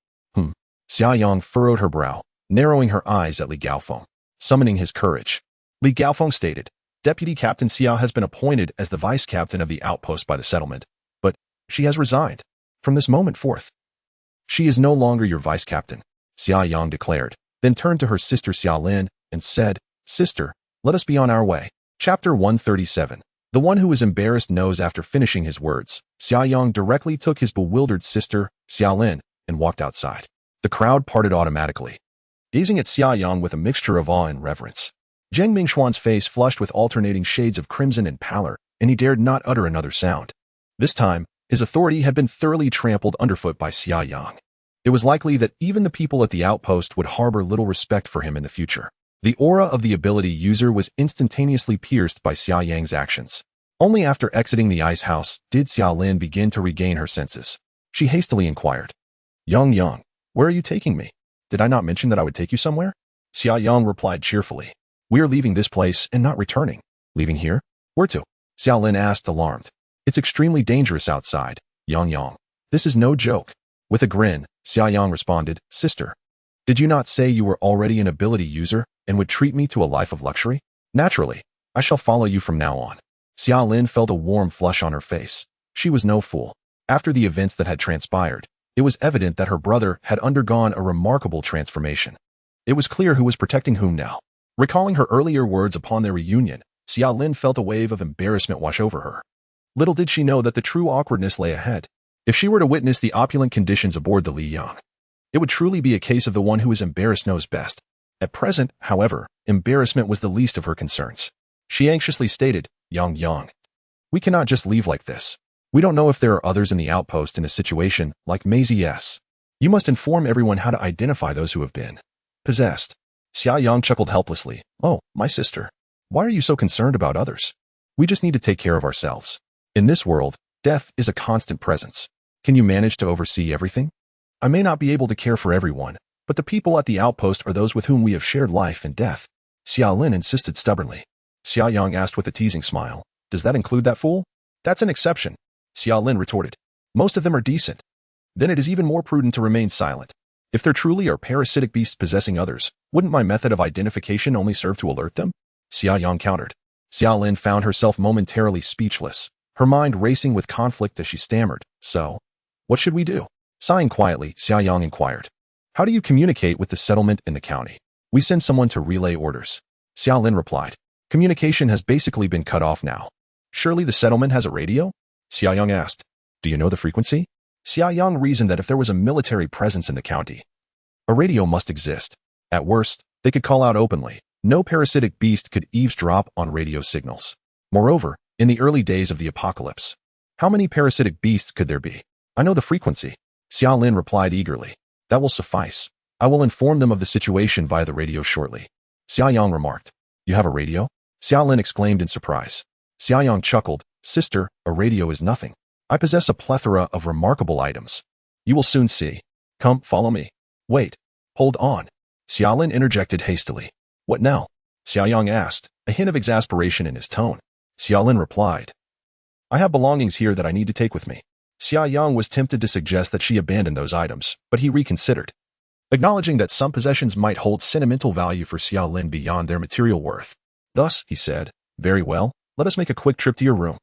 S1: Xia Yang furrowed her brow, narrowing her eyes at Li Gaofeng, summoning his courage. Li Gaofeng stated, Deputy Captain Xia has been appointed as the vice captain of the outpost by the settlement, but she has resigned. From this moment forth, she is no longer your vice captain, Xia Yang declared, then turned to her sister Xia Lin and said, Sister, let us be on our way. Chapter 137. The one who was embarrassed knows. After finishing his words, Xia Yang directly took his bewildered sister, Xia Lin, and walked outside. The crowd parted automatically, gazing at Xia Yang with a mixture of awe and reverence. Zheng Mingxuan's face flushed with alternating shades of crimson and pallor, and he dared not utter another sound. This time, his authority had been thoroughly trampled underfoot by Xia Yang. It was likely that even the people at the outpost would harbor little respect for him in the future. The aura of the ability user was instantaneously pierced by Xia Yang's actions. Only after exiting the ice house did Xia Lin begin to regain her senses. She hastily inquired, Yang, where are you taking me? Did I not mention that I would take you somewhere? Xia Yang replied cheerfully, We are leaving this place and not returning. Leaving here? Where to? Xia Lin asked, alarmed. It's extremely dangerous outside, Yang. This is no joke. With a grin, Xia Yang responded, Sister, did you not say you were already an ability user and would treat me to a life of luxury? Naturally, I shall follow you from now on. Xia Lin felt a warm flush on her face. She was no fool. After the events that had transpired, it was evident that her brother had undergone a remarkable transformation. It was clear who was protecting whom now. Recalling her earlier words upon their reunion, Xia Lin felt a wave of embarrassment wash over her. Little did she know that the true awkwardness lay ahead. If she were to witness the opulent conditions aboard the Li Yang, it would truly be a case of the one who is embarrassed knows best. At present, however, embarrassment was the least of her concerns. She anxiously stated, Yang, we cannot just leave like this. We don't know if there are others in the outpost in a situation like Maisie S. You must inform everyone how to identify those who have been possessed. Xia Yang chuckled helplessly. Oh, my sister. Why are you so concerned about others? We just need to take care of ourselves. In this world, death is a constant presence. Can you manage to oversee everything? I may not be able to care for everyone, but the people at the outpost are those with whom we have shared life and death. Xia Lin insisted stubbornly. Xia Yang asked with a teasing smile, Does that include that fool? That's an exception, Xia Lin retorted. Most of them are decent. Then it is even more prudent to remain silent. If there truly are parasitic beasts possessing others, wouldn't my method of identification only serve to alert them? Xia Yang countered. Xia Lin found herself momentarily speechless, her mind racing with conflict as she stammered. So, what should we do? Sighing quietly, Xia Yang inquired. How do you communicate with the settlement in the county? We send someone to relay orders. Xia Lin replied. Communication has basically been cut off now. Surely the settlement has a radio? Xia Yang asked. Do you know the frequency? Xia Yang reasoned that if there was a military presence in the county, a radio must exist. At worst, they could call out openly. No parasitic beast could eavesdrop on radio signals. Moreover, in the early days of the apocalypse, how many parasitic beasts could there be? I know the frequency. Xia Lin replied eagerly. That will suffice. I will inform them of the situation via the radio shortly. Xia Yang remarked. You have a radio? Xia Lin exclaimed in surprise. Xia Yang chuckled. Sister, a radio is nothing. I possess a plethora of remarkable items. You will soon see. Come, follow me. Wait. Hold on. Xia Lin interjected hastily. What now? Xia Yang asked, a hint of exasperation in his tone. Xia Lin replied. I have belongings here that I need to take with me. Xia Yang was tempted to suggest that she abandon those items, but he reconsidered. Acknowledging that some possessions might hold sentimental value for Xia Lin beyond their material worth. Thus, he said, very well, let us make a quick trip to your room.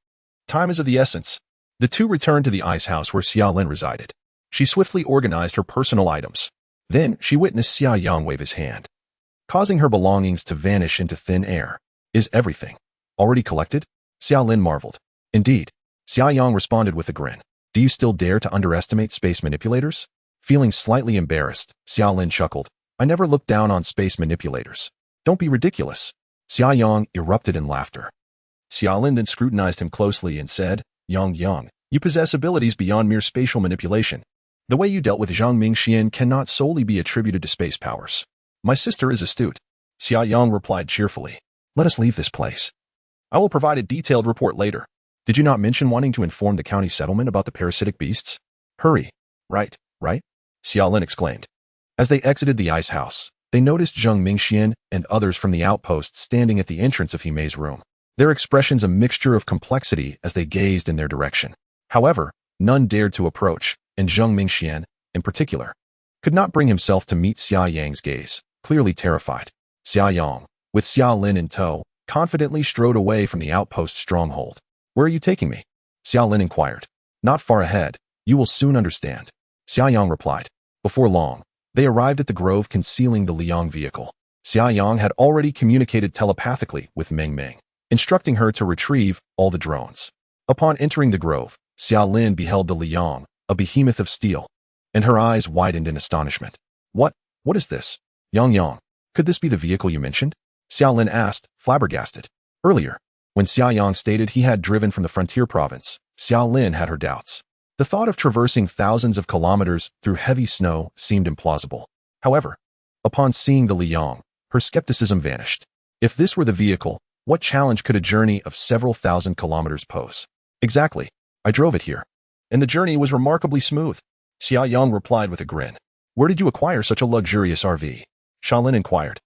S1: Time is of the essence. The two returned to the ice house where Xia Lin resided. She swiftly organized her personal items. Then she witnessed Xia Yang wave his hand, causing her belongings to vanish into thin air. Is everything already collected? Xia Lin marveled. Indeed. Xia Yang responded with a grin. Do you still dare to underestimate space manipulators? Feeling slightly embarrassed, Xia Lin chuckled. I never looked down on space manipulators. Don't be ridiculous. Xia Yang erupted in laughter. Xia Lin then scrutinized him closely and said, Yang, you possess abilities beyond mere spatial manipulation. The way you dealt with Zhang Mingxian cannot solely be attributed to space powers. My sister is astute. Xia Yang replied cheerfully. Let us leave this place. I will provide a detailed report later. Did you not mention wanting to inform the county settlement about the parasitic beasts? Hurry. Right? Xia Lin exclaimed. As they exited the ice house, they noticed Zhang Mingxian and others from the outpost standing at the entrance of Himei's room. Their expressions a mixture of complexity as they gazed in their direction. However, none dared to approach, and Zhang Mingxian, in particular, could not bring himself to meet Xia Yang's gaze, clearly terrified. Xia Yang, with Xia Lin in tow, confidently strode away from the outpost stronghold. Where are you taking me? Xia Lin inquired. Not far ahead. You will soon understand. Xia Yang replied. Before long, they arrived at the grove concealing the Liang vehicle. Xia Yang had already communicated telepathically with Meng Meng, instructing her to retrieve all the drones. Upon entering the grove, Xia Lin beheld the Liang, a behemoth of steel, and her eyes widened in astonishment. What is this? Yang, could this be the vehicle you mentioned? Xia Lin asked, flabbergasted. Earlier, when Xia Yang stated he had driven from the frontier province, Xia Lin had her doubts. The thought of traversing thousands of kilometers through heavy snow seemed implausible. However, upon seeing the Liang, her skepticism vanished. If this were the vehicle, what challenge could a journey of several thousand kilometers pose? Exactly. I drove it here, and the journey was remarkably smooth. Xia Yang replied with a grin. Where did you acquire such a luxurious RV? Xia Lin inquired,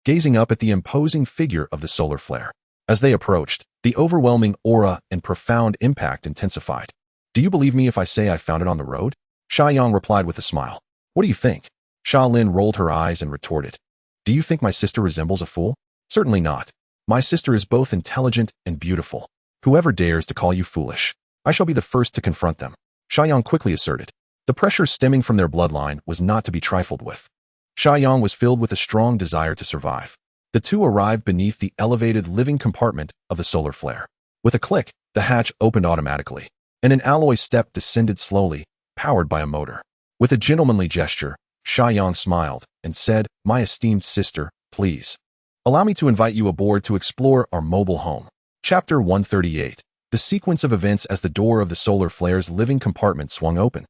S1: gazing up at the imposing figure of the solar flare. As they approached, the overwhelming aura and profound impact intensified. Do you believe me if I say I found it on the road? Xia Yang replied with a smile. What do you think? Xia Lin rolled her eyes and retorted. Do you think my sister resembles a fool? Certainly not. My sister is both intelligent and beautiful. Whoever dares to call you foolish, I shall be the first to confront them. Xia Yang quickly asserted. The pressure stemming from their bloodline was not to be trifled with. Xia Yang was filled with a strong desire to survive. The two arrived beneath the elevated living compartment of the solar flare. With a click, the hatch opened automatically, and an alloy step descended slowly, powered by a motor. With a gentlemanly gesture, Xia Yang smiled and said, My esteemed sister, please allow me to invite you aboard to explore our mobile home. Chapter 138. The sequence of events as the door of the solar flare's living compartment swung open.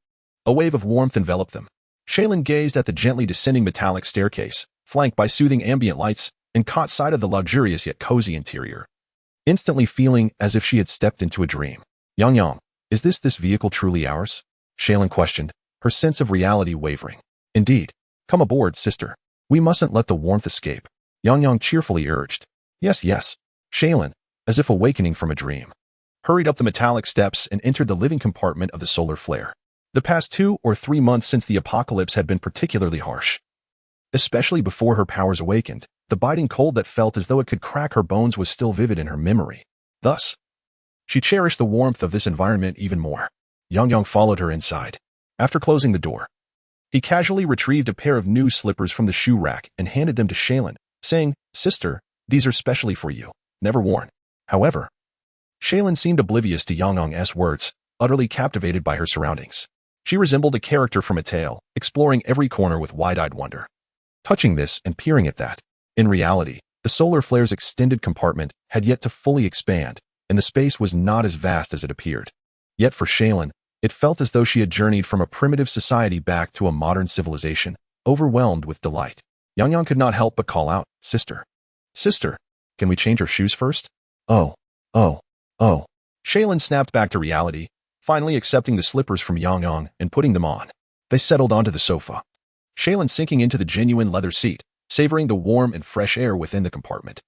S1: A wave of warmth enveloped them. Shaylin gazed at the gently descending metallic staircase, flanked by soothing ambient lights, and caught sight of the luxurious yet cozy interior, instantly feeling as if she had stepped into a dream. Yang, is this vehicle truly ours? Shaylin questioned, her sense of reality wavering. Indeed. Come aboard, sister. We mustn't let the warmth escape. Yang cheerfully urged. Yes. Shaylin, as if awakening from a dream, hurried up the metallic steps and entered the living compartment of the solar flare. The past 2 or 3 months since the apocalypse had been particularly harsh. Especially before her powers awakened, the biting cold that felt as though it could crack her bones was still vivid in her memory. Thus, she cherished the warmth of this environment even more. Yang followed her inside. After closing the door, he casually retrieved a pair of new slippers from the shoe rack and handed them to Shaylin, saying, "Sister, these are specially for you, never worn." However, Shaylin seemed oblivious to Yang words, utterly captivated by her surroundings. She resembled a character from a tale, exploring every corner with wide-eyed wonder. Touching this and peering at that. In reality, the solar flare's extended compartment had yet to fully expand, and the space was not as vast as it appeared. Yet for Shaylin, it felt as though she had journeyed from a primitive society back to a modern civilization, overwhelmed with delight. Yang could not help but call out, "Sister! Sister! Can we change our shoes first?" Oh. Shaylin snapped back to reality, finally accepting the slippers from Yang and putting them on. They settled onto the sofa. Shaylin sinking into the genuine leather seat, savoring the warm and fresh air within the compartment.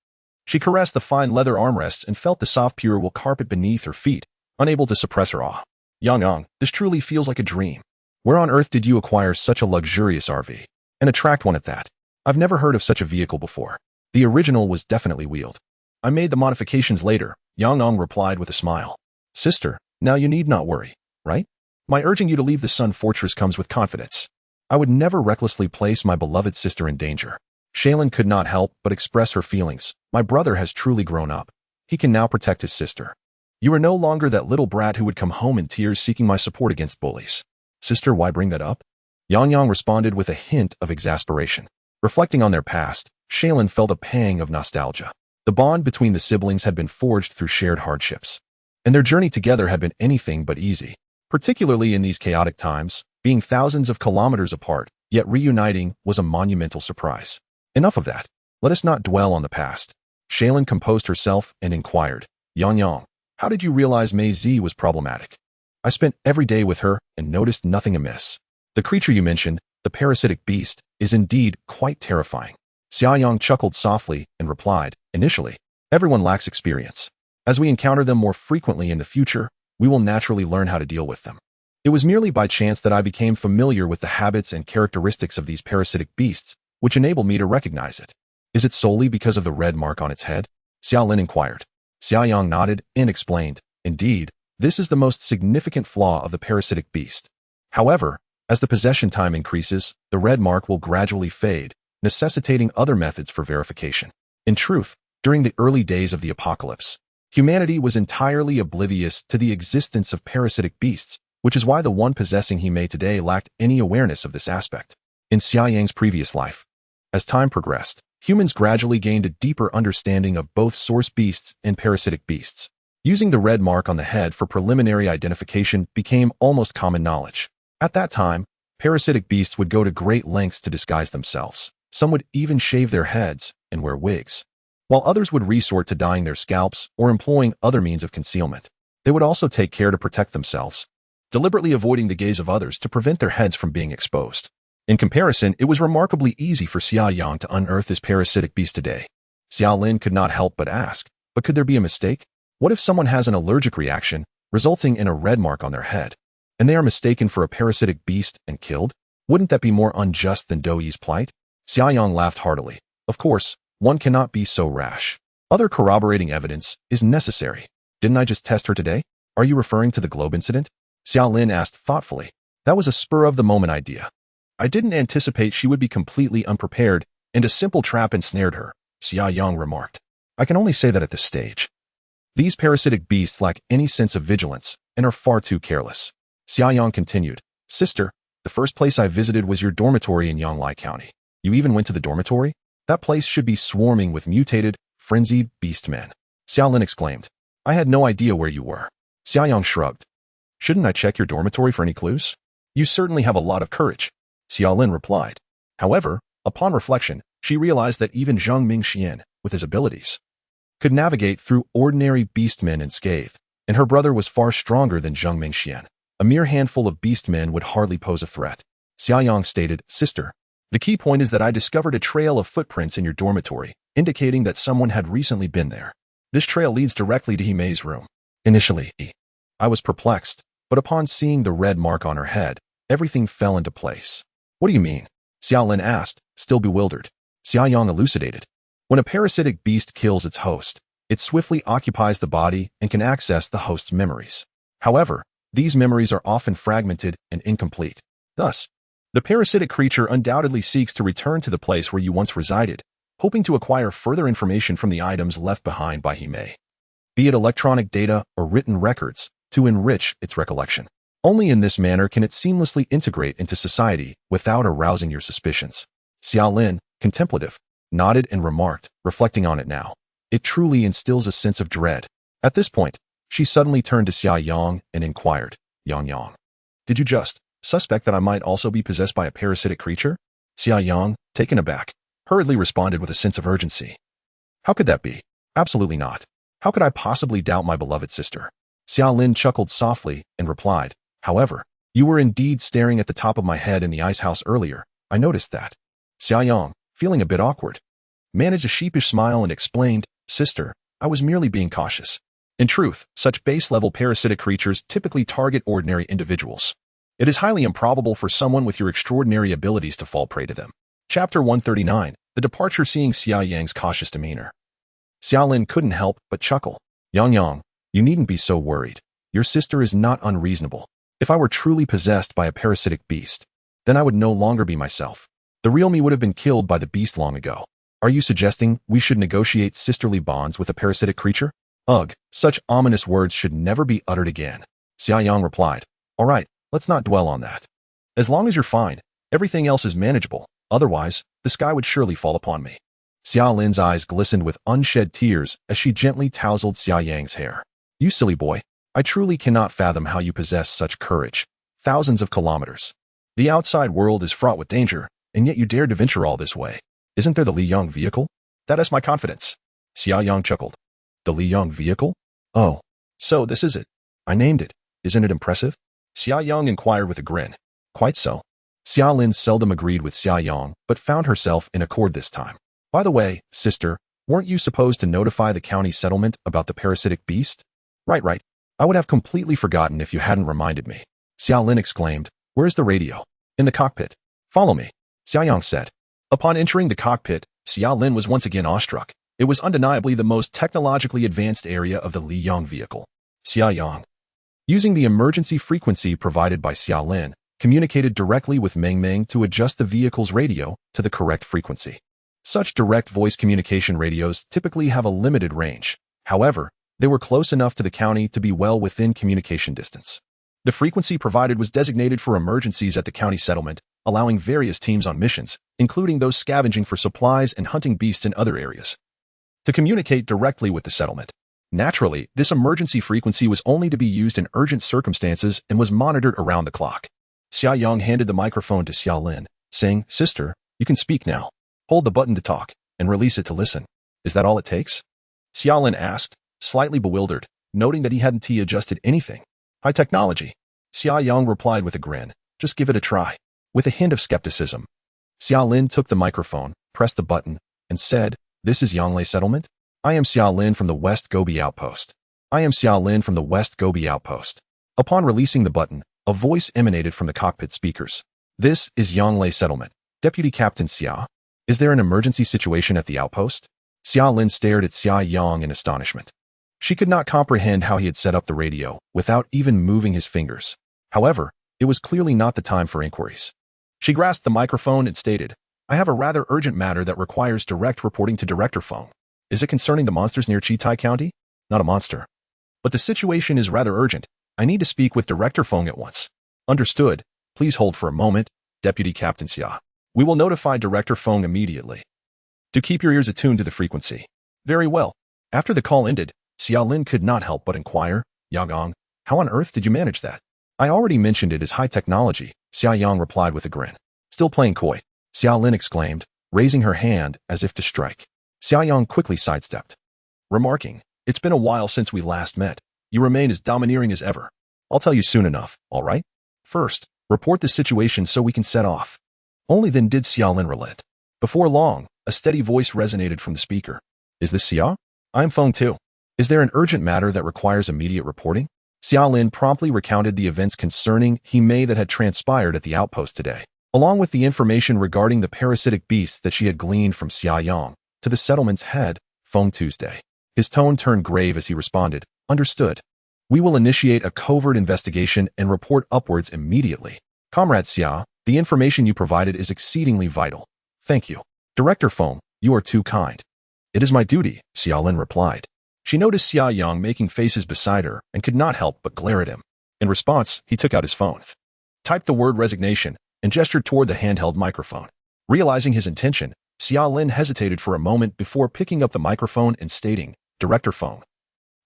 S1: She caressed the fine leather armrests and felt the soft pure wool carpet beneath her feet, unable to suppress her awe. Yang, this truly feels like a dream. Where on earth did you acquire such a luxurious RV? And attract one at that? I've never heard of such a vehicle before. The original was definitely wheeled. I made the modifications later, Yang replied with a smile. Sister, now you need not worry, right? My urging you to leave the Sun Fortress comes with confidence. I would never recklessly place my beloved sister in danger. Shaylin could not help but express her feelings. My brother has truly grown up. He can now protect his sister. You are no longer that little brat who would come home in tears seeking my support against bullies. Sister, why bring that up? Yang responded with a hint of exasperation. Reflecting on their past, Shaylin felt a pang of nostalgia. The bond between the siblings had been forged through shared hardships, and their journey together had been anything but easy, particularly in these chaotic times. Being thousands of kilometers apart, yet reuniting was a monumental surprise. Enough of that. Let us not dwell on the past. Shaylin composed herself and inquired, Yang, how did you realize Mei Z was problematic? I spent every day with her and noticed nothing amiss. The creature you mentioned, the parasitic beast, is indeed quite terrifying. Xia Yang chuckled softly and replied, initially, everyone lacks experience. As we encounter them more frequently in the future, we will naturally learn how to deal with them. It was merely by chance that I became familiar with the habits and characteristics of these parasitic beasts, which enabled me to recognize it. Is it solely because of the red mark on its head? Xiaolin inquired. Xia Yang nodded and explained, indeed, this is the most significant flaw of the parasitic beast. However, as the possession time increases, the red mark will gradually fade, necessitating other methods for verification. In truth, during the early days of the apocalypse, humanity was entirely oblivious to the existence of parasitic beasts, which is why the one possessing he may today lacked any awareness of this aspect. In Xia Yang's previous life, as time progressed, humans gradually gained a deeper understanding of both source beasts and parasitic beasts. Using the red mark on the head for preliminary identification became almost common knowledge. At that time, parasitic beasts would go to great lengths to disguise themselves. Some would even shave their heads and wear wigs, while others would resort to dyeing their scalps or employing other means of concealment. They would also take care to protect themselves, deliberately avoiding the gaze of others to prevent their heads from being exposed. In comparison, it was remarkably easy for Xia Yang to unearth this parasitic beast today. Xiaolin could not help but ask, but could there be a mistake? What if someone has an allergic reaction, resulting in a red mark on their head, and they are mistaken for a parasitic beast and killed? Wouldn't that be more unjust than Douyi's plight? Xia Yang laughed heartily. Of course, one cannot be so rash. Other corroborating evidence is necessary. Didn't I just test her today? Are you referring to the globe incident? Xiaolin asked thoughtfully. That was a spur-of-the-moment idea. I didn't anticipate she would be completely unprepared, and a simple trap ensnared her, Xia Yang remarked. I can only say that at this stage. These parasitic beasts lack any sense of vigilance and are far too careless. Xia Yang continued, Sister, the first place I visited was your dormitory in Yonglai County. You even went to the dormitory? That place should be swarming with mutated, frenzied beastmen. Xiaolin exclaimed. I had no idea where you were. Xia Yang shrugged. Shouldn't I check your dormitory for any clues? You certainly have a lot of courage, Xiaolin replied. However, upon reflection, she realized that even Zheng Mingxian, with his abilities, could navigate through ordinary beastmen unscathed, and her brother was far stronger than Zheng Mingxian. A mere handful of beastmen would hardly pose a threat. Xia Yang stated, Sister, the key point is that I discovered a trail of footprints in your dormitory, indicating that someone had recently been there. This trail leads directly to Himei's room. Initially, I was perplexed, but upon seeing the red mark on her head, everything fell into place. What do you mean? Xia Lin asked, still bewildered. Xia Yang elucidated. When a parasitic beast kills its host, it swiftly occupies the body and can access the host's memories. However, these memories are often fragmented and incomplete. Thus, the parasitic creature undoubtedly seeks to return to the place where you once resided, hoping to acquire further information from the items left behind by Himei, be it electronic data or written records, to enrich its recollection. Only in this manner can it seamlessly integrate into society without arousing your suspicions. Xia Lin, contemplative, nodded and remarked, reflecting on it now. It truly instills a sense of dread. At this point, she suddenly turned to Xia Yang and inquired, Yang, did you just suspect that I might also be possessed by a parasitic creature? Xia Yang, taken aback, hurriedly responded with a sense of urgency. How could that be? Absolutely not. How could I possibly doubt my beloved sister? Xia Lin chuckled softly and replied, however, you were indeed staring at the top of my head in the ice house earlier. I noticed that. Xia Yang, feeling a bit awkward, managed a sheepish smile and explained, sister, I was merely being cautious. In truth, such base-level parasitic creatures typically target ordinary individuals. It is highly improbable for someone with your extraordinary abilities to fall prey to them. Chapter 139, The Departure. Seeing Xia Yang's cautious demeanor, Xia Lin couldn't help but chuckle. Yang, you needn't be so worried. Your sister is not unreasonable. If I were truly possessed by a parasitic beast, then I would no longer be myself. The real me would have been killed by the beast long ago. Are you suggesting we should negotiate sisterly bonds with a parasitic creature? Ugh, such ominous words should never be uttered again. Xia Yang replied, all right, let's not dwell on that. As long as you're fine, everything else is manageable. Otherwise, the sky would surely fall upon me. Xia Lin's eyes glistened with unshed tears as she gently tousled Xia Yang's hair. You silly boy, I truly cannot fathom how you possess such courage. Thousands of kilometers. The outside world is fraught with danger, and yet you dared to venture all this way. Isn't there the Li Yang vehicle? That is my confidence. Xia Yang chuckled. The Li Yang vehicle? Oh, so this is it. I named it. Isn't it impressive? Xia Yang inquired with a grin. Quite so. Xia Lin seldom agreed with Xia Yang, but found herself in accord this time. By the way, sister, weren't you supposed to notify the county settlement about the parasitic beast? Right. I would have completely forgotten if you hadn't reminded me. Xia Lin exclaimed, where's the radio? In the cockpit. Follow me, Xia Yang said. Upon entering the cockpit, Xia Lin was once again awestruck. It was undeniably the most technologically advanced area of the Li Yang vehicle. Xia Yang, using the emergency frequency provided by Xia Lin, communicated directly with Meng Meng to adjust the vehicle's radio to the correct frequency. Such direct voice communication radios typically have a limited range. However, they were close enough to the county to be well within communication distance. The frequency provided was designated for emergencies at the county settlement, allowing various teams on missions, including those scavenging for supplies and hunting beasts in other areas, to communicate directly with the settlement. Naturally, this emergency frequency was only to be used in urgent circumstances and was monitored around the clock. Xia Yang handed the microphone to Xia Lin, saying, sister, you can speak now. Hold the button to talk, and release it to listen. Is that all it takes? Xia Lin asked, slightly bewildered, noting that he hadn't adjusted anything. High technology. Xia Yang replied with a grin, just give it a try. With a hint of skepticism. Xia Lin took the microphone, pressed the button, and said, this is Yanglei Settlement? I am Xia Lin from the West Gobi Outpost. Upon releasing the button, a voice emanated from the cockpit speakers. This is Yanglei Settlement. Deputy Captain Xia. Is there an emergency situation at the outpost? Xia Lin stared at Xia Yang in astonishment. She could not comprehend how he had set up the radio without even moving his fingers. However, it was clearly not the time for inquiries. She grasped the microphone and stated, I have a rather urgent matter that requires direct reporting to Director Feng. Is it concerning the monsters near Chitai County? Not a monster. But the situation is rather urgent. I need to speak with Director Feng at once. Understood. Please hold for a moment, Deputy Captain Xia. We will notify Director Feng immediately. Do keep your ears attuned to the frequency. Very well. After the call ended, Xia Lin could not help but inquire, Yang, how on earth did you manage that? I already mentioned it as high technology, Xia Yang replied with a grin. Still playing coy, Xia Lin exclaimed, raising her hand as if to strike. Xia Yang quickly sidestepped, remarking, it's been a while since we last met. You remain as domineering as ever. I'll tell you soon enough, all right? First, report the situation so we can set off. Only then did Xia Lin relent. Before long, a steady voice resonated from the speaker. Is this Xia? I'm Feng too. Is there an urgent matter that requires immediate reporting? Xia Lin promptly recounted the events concerning He that had transpired at the outpost today, along with the information regarding the parasitic beasts that she had gleaned from Xia Yang, to the settlement's head, Feng Tuesday. His tone turned grave as he responded, "Understood. We will initiate a covert investigation and report upwards immediately. Comrade Xia, the information you provided is exceedingly vital. Thank you. Director Feng, you are too kind." "It is my duty," Xia Lin replied. She noticed Xia Yang making faces beside her and could not help but glare at him. In response, he took out his phone, typed the word resignation, and gestured toward the handheld microphone. Realizing his intention, Xia Lin hesitated for a moment before picking up the microphone and stating, "Director Feng,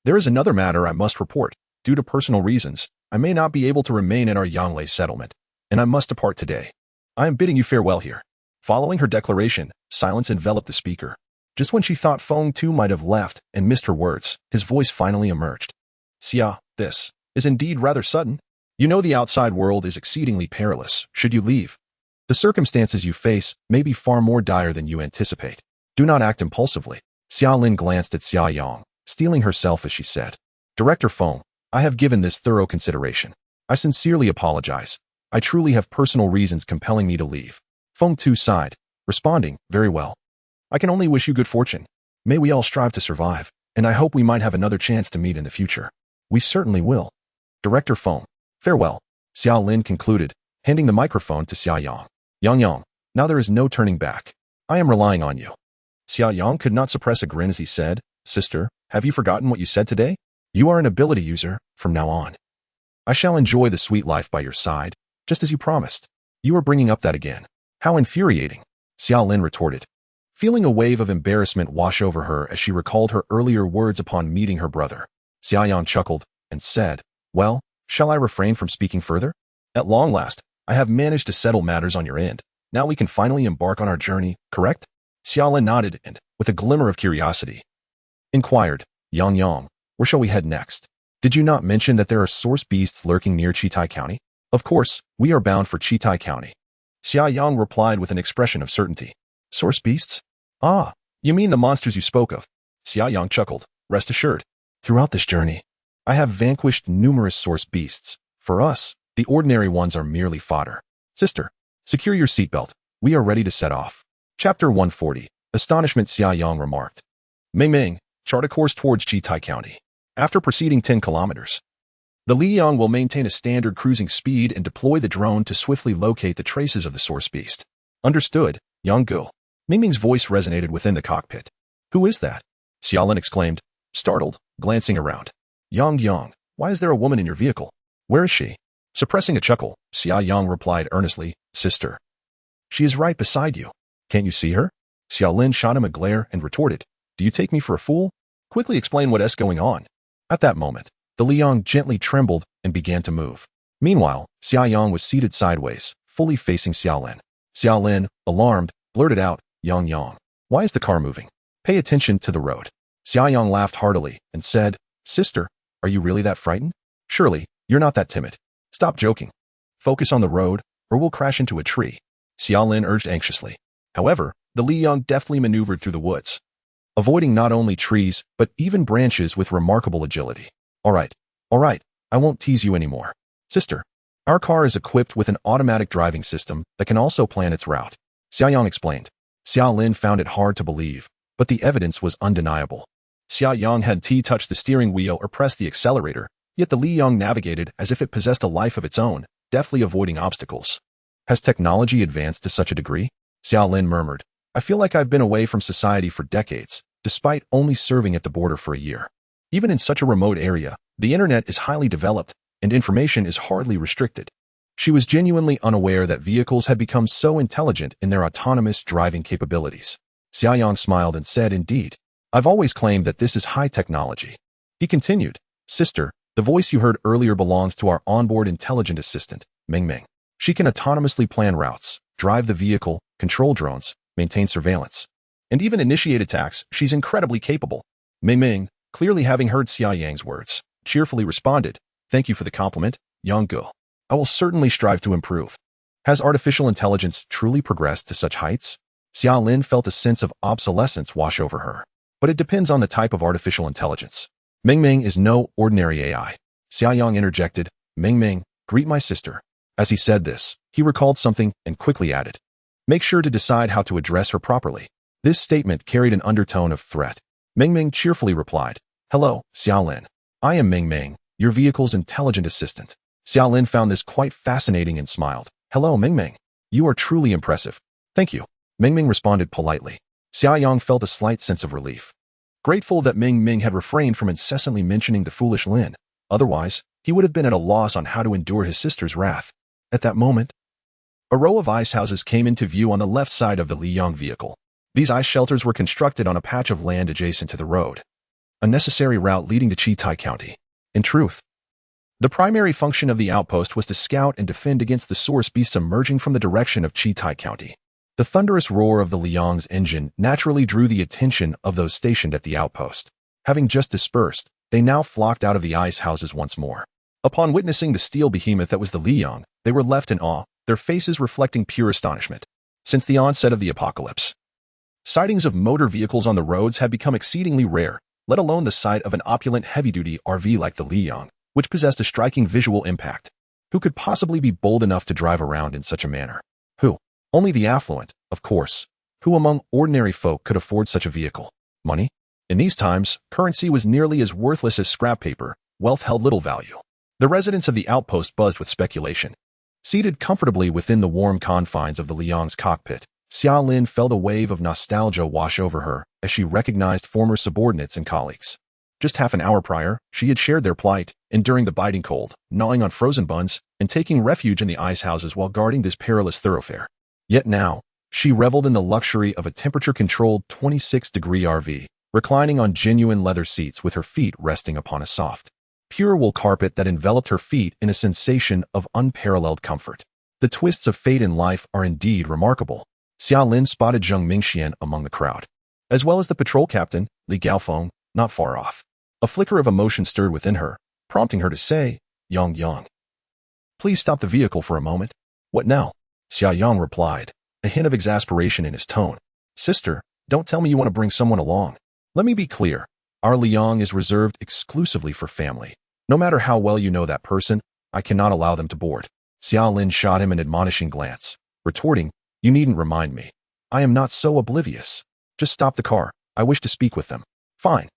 S1: there is another matter I must report. Due to personal reasons, I may not be able to remain at our Yanglei settlement, and I must depart today. I am bidding you farewell here." Following her declaration, silence enveloped the speaker. Just when she thought Feng Tu might have left and missed her words, his voice finally emerged. "Xia, this is indeed rather sudden. You know the outside world is exceedingly perilous should you leave. The circumstances you face may be far more dire than you anticipate. Do not act impulsively." Xia Lin glanced at Xia Yang, steeling herself as she said, "Director Feng, I have given this thorough consideration. I sincerely apologize. I truly have personal reasons compelling me to leave." Feng Tu sighed, responding, "Very well. I can only wish you good fortune. May we all strive to survive, and I hope we might have another chance to meet in the future." "We certainly will. Director Feng, farewell," Xia Lin concluded, handing the microphone to Xia Yang. Yang, now there is no turning back. I am relying on you." Xia Yang could not suppress a grin as he said, "Sister, have you forgotten what you said today? You are an ability user from now on. I shall enjoy the sweet life by your side, just as you promised." "You are bringing up that again. How infuriating," Xia Lin retorted, feeling a wave of embarrassment wash over her as she recalled her earlier words upon meeting her brother. Xia Yang chuckled and said, "Well, shall I refrain from speaking further? At long last, I have managed to settle matters on your end. Now we can finally embark on our journey, correct?" Xia Lin nodded and, with a glimmer of curiosity, inquired, Yang, where shall we head next? Did you not mention that there are source beasts lurking near Chitai County?" "Of course, we are bound for Chitai County," Xia Yang replied with an expression of certainty. "Source beasts? Ah, you mean the monsters you spoke of." Xia Yang chuckled. "Rest assured, throughout this journey, I have vanquished numerous source beasts. For us, the ordinary ones are merely fodder. Sister, secure your seatbelt. We are ready to set off." Chapter 140. Astonishment. Xia Yang remarked, "Ming, chart a course towards Chitai County. After proceeding 10 kilometers, the Liyang will maintain a standard cruising speed and deploy the drone to swiftly locate the traces of the source beast." "Understood, Yang Gu." Ming's voice resonated within the cockpit. "Who is that?" Xia Lin exclaimed, startled, glancing around. Yang, why is there a woman in your vehicle? Where is she?" Suppressing a chuckle, Xia Yang replied earnestly, "Sister, she is right beside you. Can't you see her?" Xia Lin shot him a glare and retorted, "Do you take me for a fool? Quickly explain what is going on." At that moment, the Liyang gently trembled and began to move. Meanwhile, Xia Yang was seated sideways, fully facing Xia Lin. Xia Lin, alarmed, blurted out, Yang, why is the car moving? Pay attention to the road." Xia Yang laughed heartily and said, "Sister, are you really that frightened? Surely, you're not that timid. Stop joking. Focus on the road, or we'll crash into a tree," Xia Lin urged anxiously. However, the Liyang deftly maneuvered through the woods, avoiding not only trees, but even branches with remarkable agility. All right, I won't tease you anymore. Sister, our car is equipped with an automatic driving system that can also plan its route," Xia Yang explained. Xia Lin found it hard to believe, but the evidence was undeniable. Xia Yang had touched the steering wheel or pressed the accelerator, yet the Liyang navigated as if it possessed a life of its own, deftly avoiding obstacles. "Has technology advanced to such a degree?" Xia Lin murmured. "I feel like I've been away from society for decades, despite only serving at the border for a year. Even in such a remote area, the internet is highly developed, and information is hardly restricted." She was genuinely unaware that vehicles had become so intelligent in their autonomous driving capabilities. Xia Yang smiled and said, "Indeed, I've always claimed that this is high technology." He continued, "Sister, the voice you heard earlier belongs to our onboard intelligent assistant, Ming. She can autonomously plan routes, drive the vehicle, control drones, maintain surveillance, and even initiate attacks. She's incredibly capable." Ming, clearly having heard Xia Yang's words, cheerfully responded, "Thank you for the compliment, Yang Gu. I will certainly strive to improve." Has artificial intelligence truly progressed to such heights? Xia Lin felt a sense of obsolescence wash over her. But it depends on the type of artificial intelligence. Ming Ming is no ordinary AI. Xia Yang interjected, Ming Ming, greet my sister. As he said this, he recalled something and quickly added, make sure to decide how to address her properly. This statement carried an undertone of threat. Ming Ming cheerfully replied, hello, Xiaolin. I am Ming Ming, your vehicle's intelligent assistant. Xiaolin found this quite fascinating and smiled. Hello, Ming Ming. You are truly impressive. Thank you. Ming Ming responded politely. Xia Yang felt a slight sense of relief. Grateful that Ming Ming had refrained from incessantly mentioning the foolish Lin. Otherwise, he would have been at a loss on how to endure his sister's wrath. At that moment, a row of ice houses came into view on the left side of the Li Yang vehicle. These ice shelters were constructed on a patch of land adjacent to the road, a necessary route leading to Chitai County. In truth, the primary function of the outpost was to scout and defend against the source beasts emerging from the direction of Chitai County. The thunderous roar of the Liang's engine naturally drew the attention of those stationed at the outpost. Having just dispersed, they now flocked out of the ice houses once more. Upon witnessing the steel behemoth that was the Liang, they were left in awe, their faces reflecting pure astonishment. Since the onset of the apocalypse, sightings of motor vehicles on the roads had become exceedingly rare, let alone the sight of an opulent heavy-duty RV like the Liang, which possessed a striking visual impact. Who could possibly be bold enough to drive around in such a manner? Who? Only the affluent, of course. Who among ordinary folk could afford such a vehicle? Money? In these times, currency was nearly as worthless as scrap paper. Wealth held little value. The residents of the outpost buzzed with speculation. Seated comfortably within the warm confines of the Liang's cockpit, Xia Lin felt a wave of nostalgia wash over her as she recognized former subordinates and colleagues. Just half an hour prior, she had shared their plight, enduring the biting cold, gnawing on frozen buns, and taking refuge in the ice houses while guarding this perilous thoroughfare. Yet now, she reveled in the luxury of a temperature-controlled 26-degree RV, reclining on genuine leather seats with her feet resting upon a soft, pure wool carpet that enveloped her feet in a sensation of unparalleled comfort. The twists of fate in life are indeed remarkable. Xia Lin spotted Zheng Mingxian among the crowd, as well as the patrol captain, Li Gaofeng, not far off. A flicker of emotion stirred within her, prompting her to say, Yang, please stop the vehicle for a moment. What now? Xia Yang replied, a hint of exasperation in his tone. Sister, don't tell me you want to bring someone along. Let me be clear. Our Liang is reserved exclusively for family. No matter how well you know that person, I cannot allow them to board. Xia Lin shot him an admonishing glance, retorting, you needn't remind me. I am not so oblivious. Just stop the car. I wish to speak with them. Fine.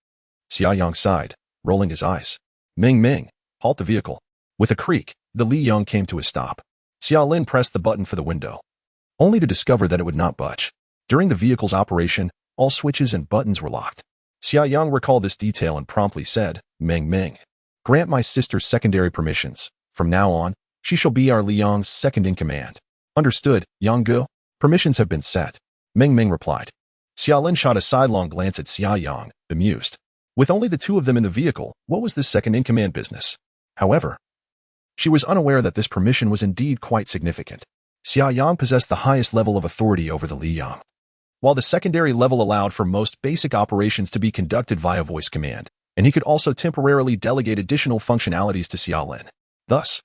S1: Xia Yang sighed, rolling his eyes. Ming Ming, halt the vehicle. With a creak, the Li Yang came to a stop. Xia Lin pressed the button for the window, only to discover that it would not budge. During the vehicle's operation, all switches and buttons were locked. Xia Yang recalled this detail and promptly said, Ming Ming, grant my sister secondary permissions. From now on, she shall be our Liang's second-in-command. Understood, Yang. Permissions have been set. Ming Ming replied. Xia Lin shot a sidelong glance at Xia Yang, bemused. With only the two of them in the vehicle, what was this second-in-command business? However, she was unaware that this permission was indeed quite significant. Xia Yang possessed the highest level of authority over the Liang, while the secondary level allowed for most basic operations to be conducted via voice command, and he could also temporarily delegate additional functionalities to Xia Lin. Thus,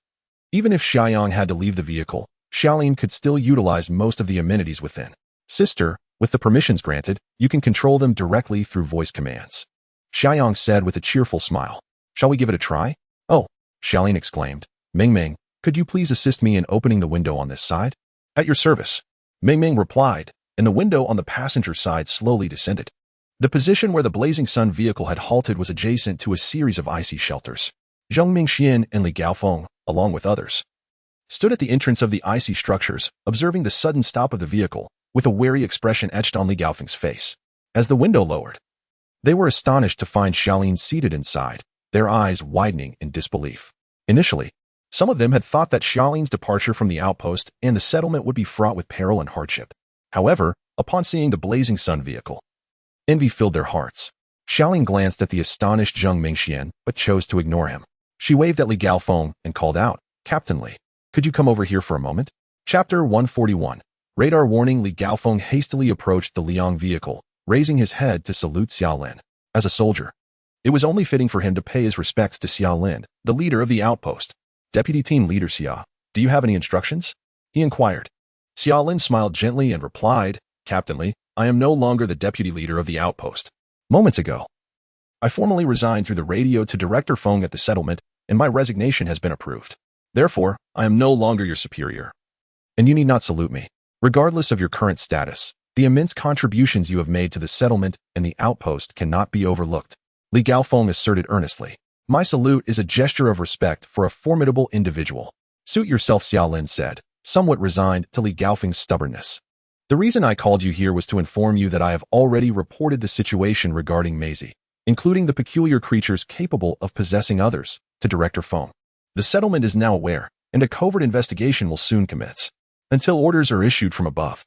S1: even if Xia Yang had to leave the vehicle, Xiaolin could still utilize most of the amenities within. Sister, with the permissions granted, you can control them directly through voice commands. Xia Yang said with a cheerful smile. Shall we give it a try? Oh, Xiaolin exclaimed. Ming Ming, could you please assist me in opening the window on this side? At your service. Ming Ming replied, and the window on the passenger side slowly descended. The position where the Blazing Sun vehicle had halted was adjacent to a series of icy shelters. Zheng Mingxian and Li Gaofeng, along with others, stood at the entrance of the icy structures, observing the sudden stop of the vehicle, with a wary expression etched on Li Gaofeng's face. As the window lowered, they were astonished to find Xiaolin seated inside, their eyes widening in disbelief. Initially, some of them had thought that Xiaolin's departure from the outpost and the settlement would be fraught with peril and hardship. However, upon seeing the Blazing Sun vehicle, envy filled their hearts. Xiaolin glanced at the astonished Zheng Mingxian, but chose to ignore him. She waved at Li Gaofeng and called out, Captain Li, could you come over here for a moment? Chapter 141. Radar warning. Li Gaofeng hastily approached the Liang vehicle, raising his head to salute Xia Lin. As a soldier, it was only fitting for him to pay his respects to Xia Lin, the leader of the outpost. Deputy Team Leader Xia, do you have any instructions? He inquired. Xia Lin smiled gently and replied, Captain Li, I am no longer the deputy leader of the outpost. Moments ago, I formally resigned through the radio to Director Feng at the settlement, and my resignation has been approved. Therefore, I am no longer your superior. And you need not salute me. Regardless of your current status, the immense contributions you have made to the settlement and the outpost cannot be overlooked. Li Gaofeng asserted earnestly. My salute is a gesture of respect for a formidable individual. Suit yourself, Xia Lin said, somewhat resigned to Li Gaofeng's stubbornness. The reason I called you here was to inform you that I have already reported the situation regarding Maisie, including the peculiar creatures capable of possessing others, to Director Feng. The settlement is now aware, and a covert investigation will soon commence, until orders are issued from above.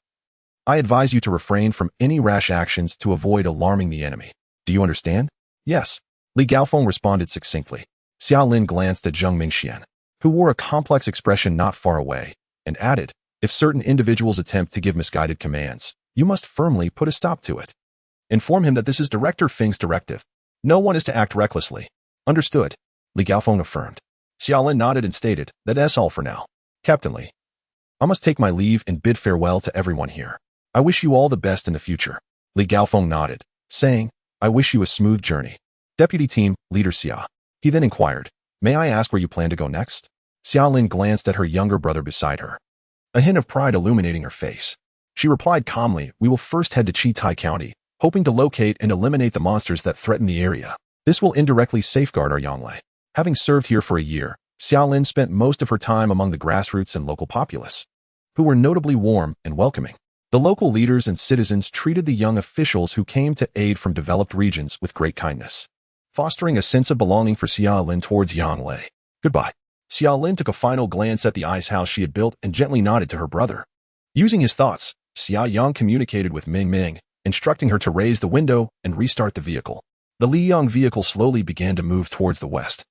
S1: I advise you to refrain from any rash actions to avoid alarming the enemy. Do you understand? Yes. Li Gaofeng responded succinctly. Xia Lin glanced at Zheng Mingxian, who wore a complex expression not far away, and added, if certain individuals attempt to give misguided commands, you must firmly put a stop to it. Inform him that this is Director Feng's directive. No one is to act recklessly. Understood, Li Gaofeng affirmed. Xia Lin nodded and stated, that's all for now. Captain Li, I must take my leave and bid farewell to everyone here. I wish you all the best in the future. Li Gaofeng nodded, saying, I wish you a smooth journey. Deputy Team Leader Xia. He then inquired, may I ask where you plan to go next? Xia Lin glanced at her younger brother beside her, a hint of pride illuminating her face. She replied calmly, we will first head to Chitai County, hoping to locate and eliminate the monsters that threaten the area. This will indirectly safeguard our Yonglei. Having served here for a year, Xia Lin spent most of her time among the grassroots and local populace, who were notably warm and welcoming. The local leaders and citizens treated the young officials who came to aid from developed regions with great kindness, fostering a sense of belonging for Xia Lin towards Yonglei. Goodbye. Xia Lin took a final glance at the ice house she had built and gently nodded to her brother. Using his thoughts, Xia Yang communicated with Ming Ming, instructing her to raise the window and restart the vehicle. The Li Yang vehicle slowly began to move towards the west,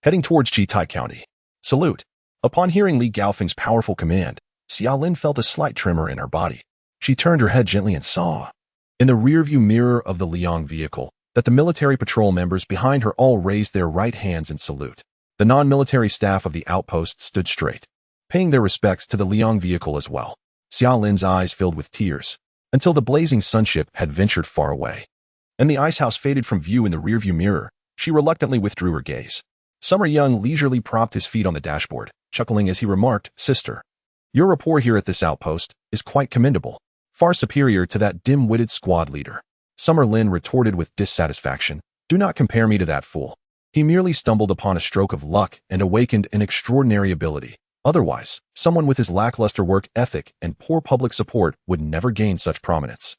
S1: heading towards Chitai County. Salute. Upon hearing Li Gaofeng's powerful command, Xia Lin felt a slight tremor in her body. She turned her head gently and saw, in the rearview mirror of the Li Yang vehicle, that the military patrol members behind her all raised their right hands in salute. The non-military staff of the outpost stood straight, paying their respects to the Li Yang vehicle as well. Xia Lin's eyes filled with tears, until the blazing sunship had ventured far away, and the ice house faded from view in the rearview mirror. She reluctantly withdrew her gaze. Summer Young leisurely propped his feet on the dashboard, chuckling as he remarked, Sister, your rapport here at this outpost is quite commendable, far superior to that dim-witted squad leader. Summer Lin retorted with dissatisfaction, do not compare me to that fool. He merely stumbled upon a stroke of luck and awakened an extraordinary ability. Otherwise, someone with his lackluster work ethic and poor public support would never gain such prominence.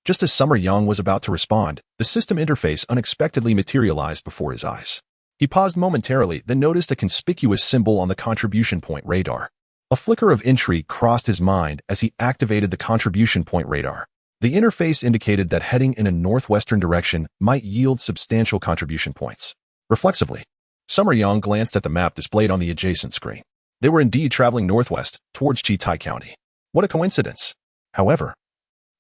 S1: Just as Summer Young was about to respond, the system interface unexpectedly materialized before his eyes. He paused momentarily, then noticed a conspicuous symbol on the contribution point radar. A flicker of intrigue crossed his mind as he activated the contribution point radar. The interface indicated that heading in a northwestern direction might yield substantial contribution points. Reflexively, Summer Young glanced at the map displayed on the adjacent screen. They were indeed traveling northwest, towards Chitai County. What a coincidence! However,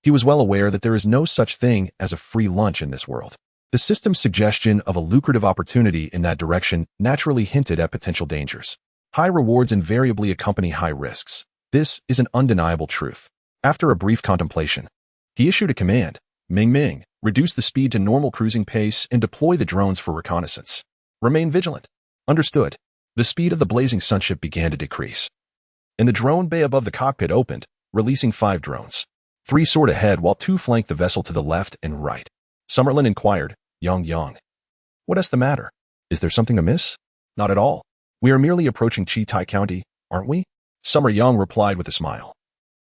S1: he was well aware that there is no such thing as a free lunch in this world. The system's suggestion of a lucrative opportunity in that direction naturally hinted at potential dangers. High rewards invariably accompany high risks. This is an undeniable truth. After a brief contemplation, he issued a command. Ming Ming, reduce the speed to normal cruising pace and deploy the drones for reconnaissance. Remain vigilant. Understood. The speed of the blazing sunship began to decrease, and the drone bay above the cockpit opened, releasing 5 drones. 3 soared ahead while 2 flanked the vessel to the left and right. Summerlin inquired, Yang. What is the matter? Is there something amiss? Not at all. We are merely approaching Chitai County, aren't we? Summer Young replied with a smile.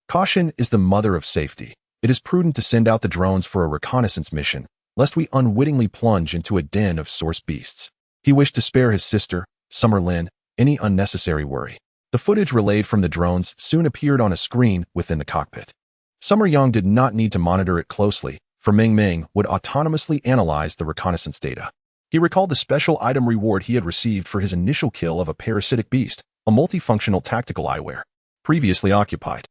S1: Caution is the mother of safety. It is prudent to send out the drones for a reconnaissance mission, lest we unwittingly plunge into a den of source beasts. He wished to spare his sister, Summer Lin, any unnecessary worry. The footage relayed from the drones soon appeared on a screen within the cockpit. Summer Young did not need to monitor it closely, for Ming Ming would autonomously analyze the reconnaissance data. He recalled the special item reward he had received for his initial kill of a parasitic beast, a multifunctional tactical eyewear, previously occupied.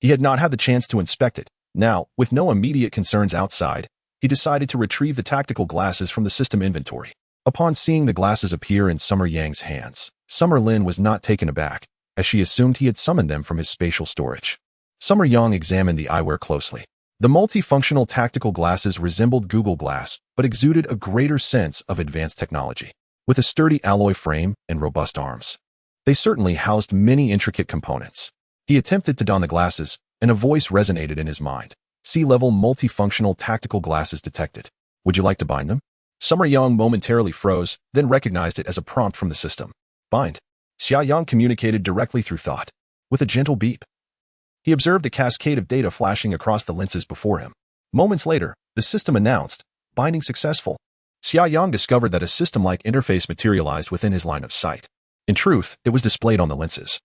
S1: He had not had the chance to inspect it. Now, with no immediate concerns outside, he decided to retrieve the tactical glasses from the system inventory. Upon seeing the glasses appear in Summer Yang's hands, Summer Lin was not taken aback, as she assumed he had summoned them from his spatial storage. Summer Yang examined the eyewear closely. The multifunctional tactical glasses resembled Google Glass, but exuded a greater sense of advanced technology. With a sturdy alloy frame and robust arms, they certainly housed many intricate components. He attempted to don the glasses, and a voice resonated in his mind. Sea-level multifunctional tactical glasses detected. Would you like to bind them? Xia Yang momentarily froze, then recognized it as a prompt from the system. Bind. Xia Yang communicated directly through thought. With a gentle beep, he observed a cascade of data flashing across the lenses before him. Moments later, the system announced, binding successful. Xia Yang discovered that a system-like interface materialized within his line of sight. In truth, it was displayed on the lenses.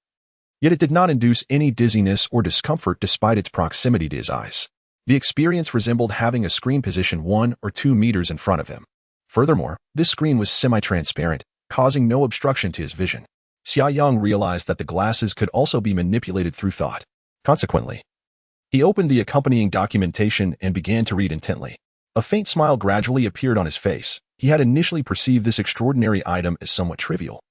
S1: Yet it did not induce any dizziness or discomfort despite its proximity to his eyes. The experience resembled having a screen positioned 1 or 2 meters in front of him. Furthermore, this screen was semi-transparent, causing no obstruction to his vision. Xia Yang realized that the glasses could also be manipulated through thought. Consequently, he opened the accompanying documentation and began to read intently. A faint smile gradually appeared on his face. He had initially perceived this extraordinary item as somewhat trivial.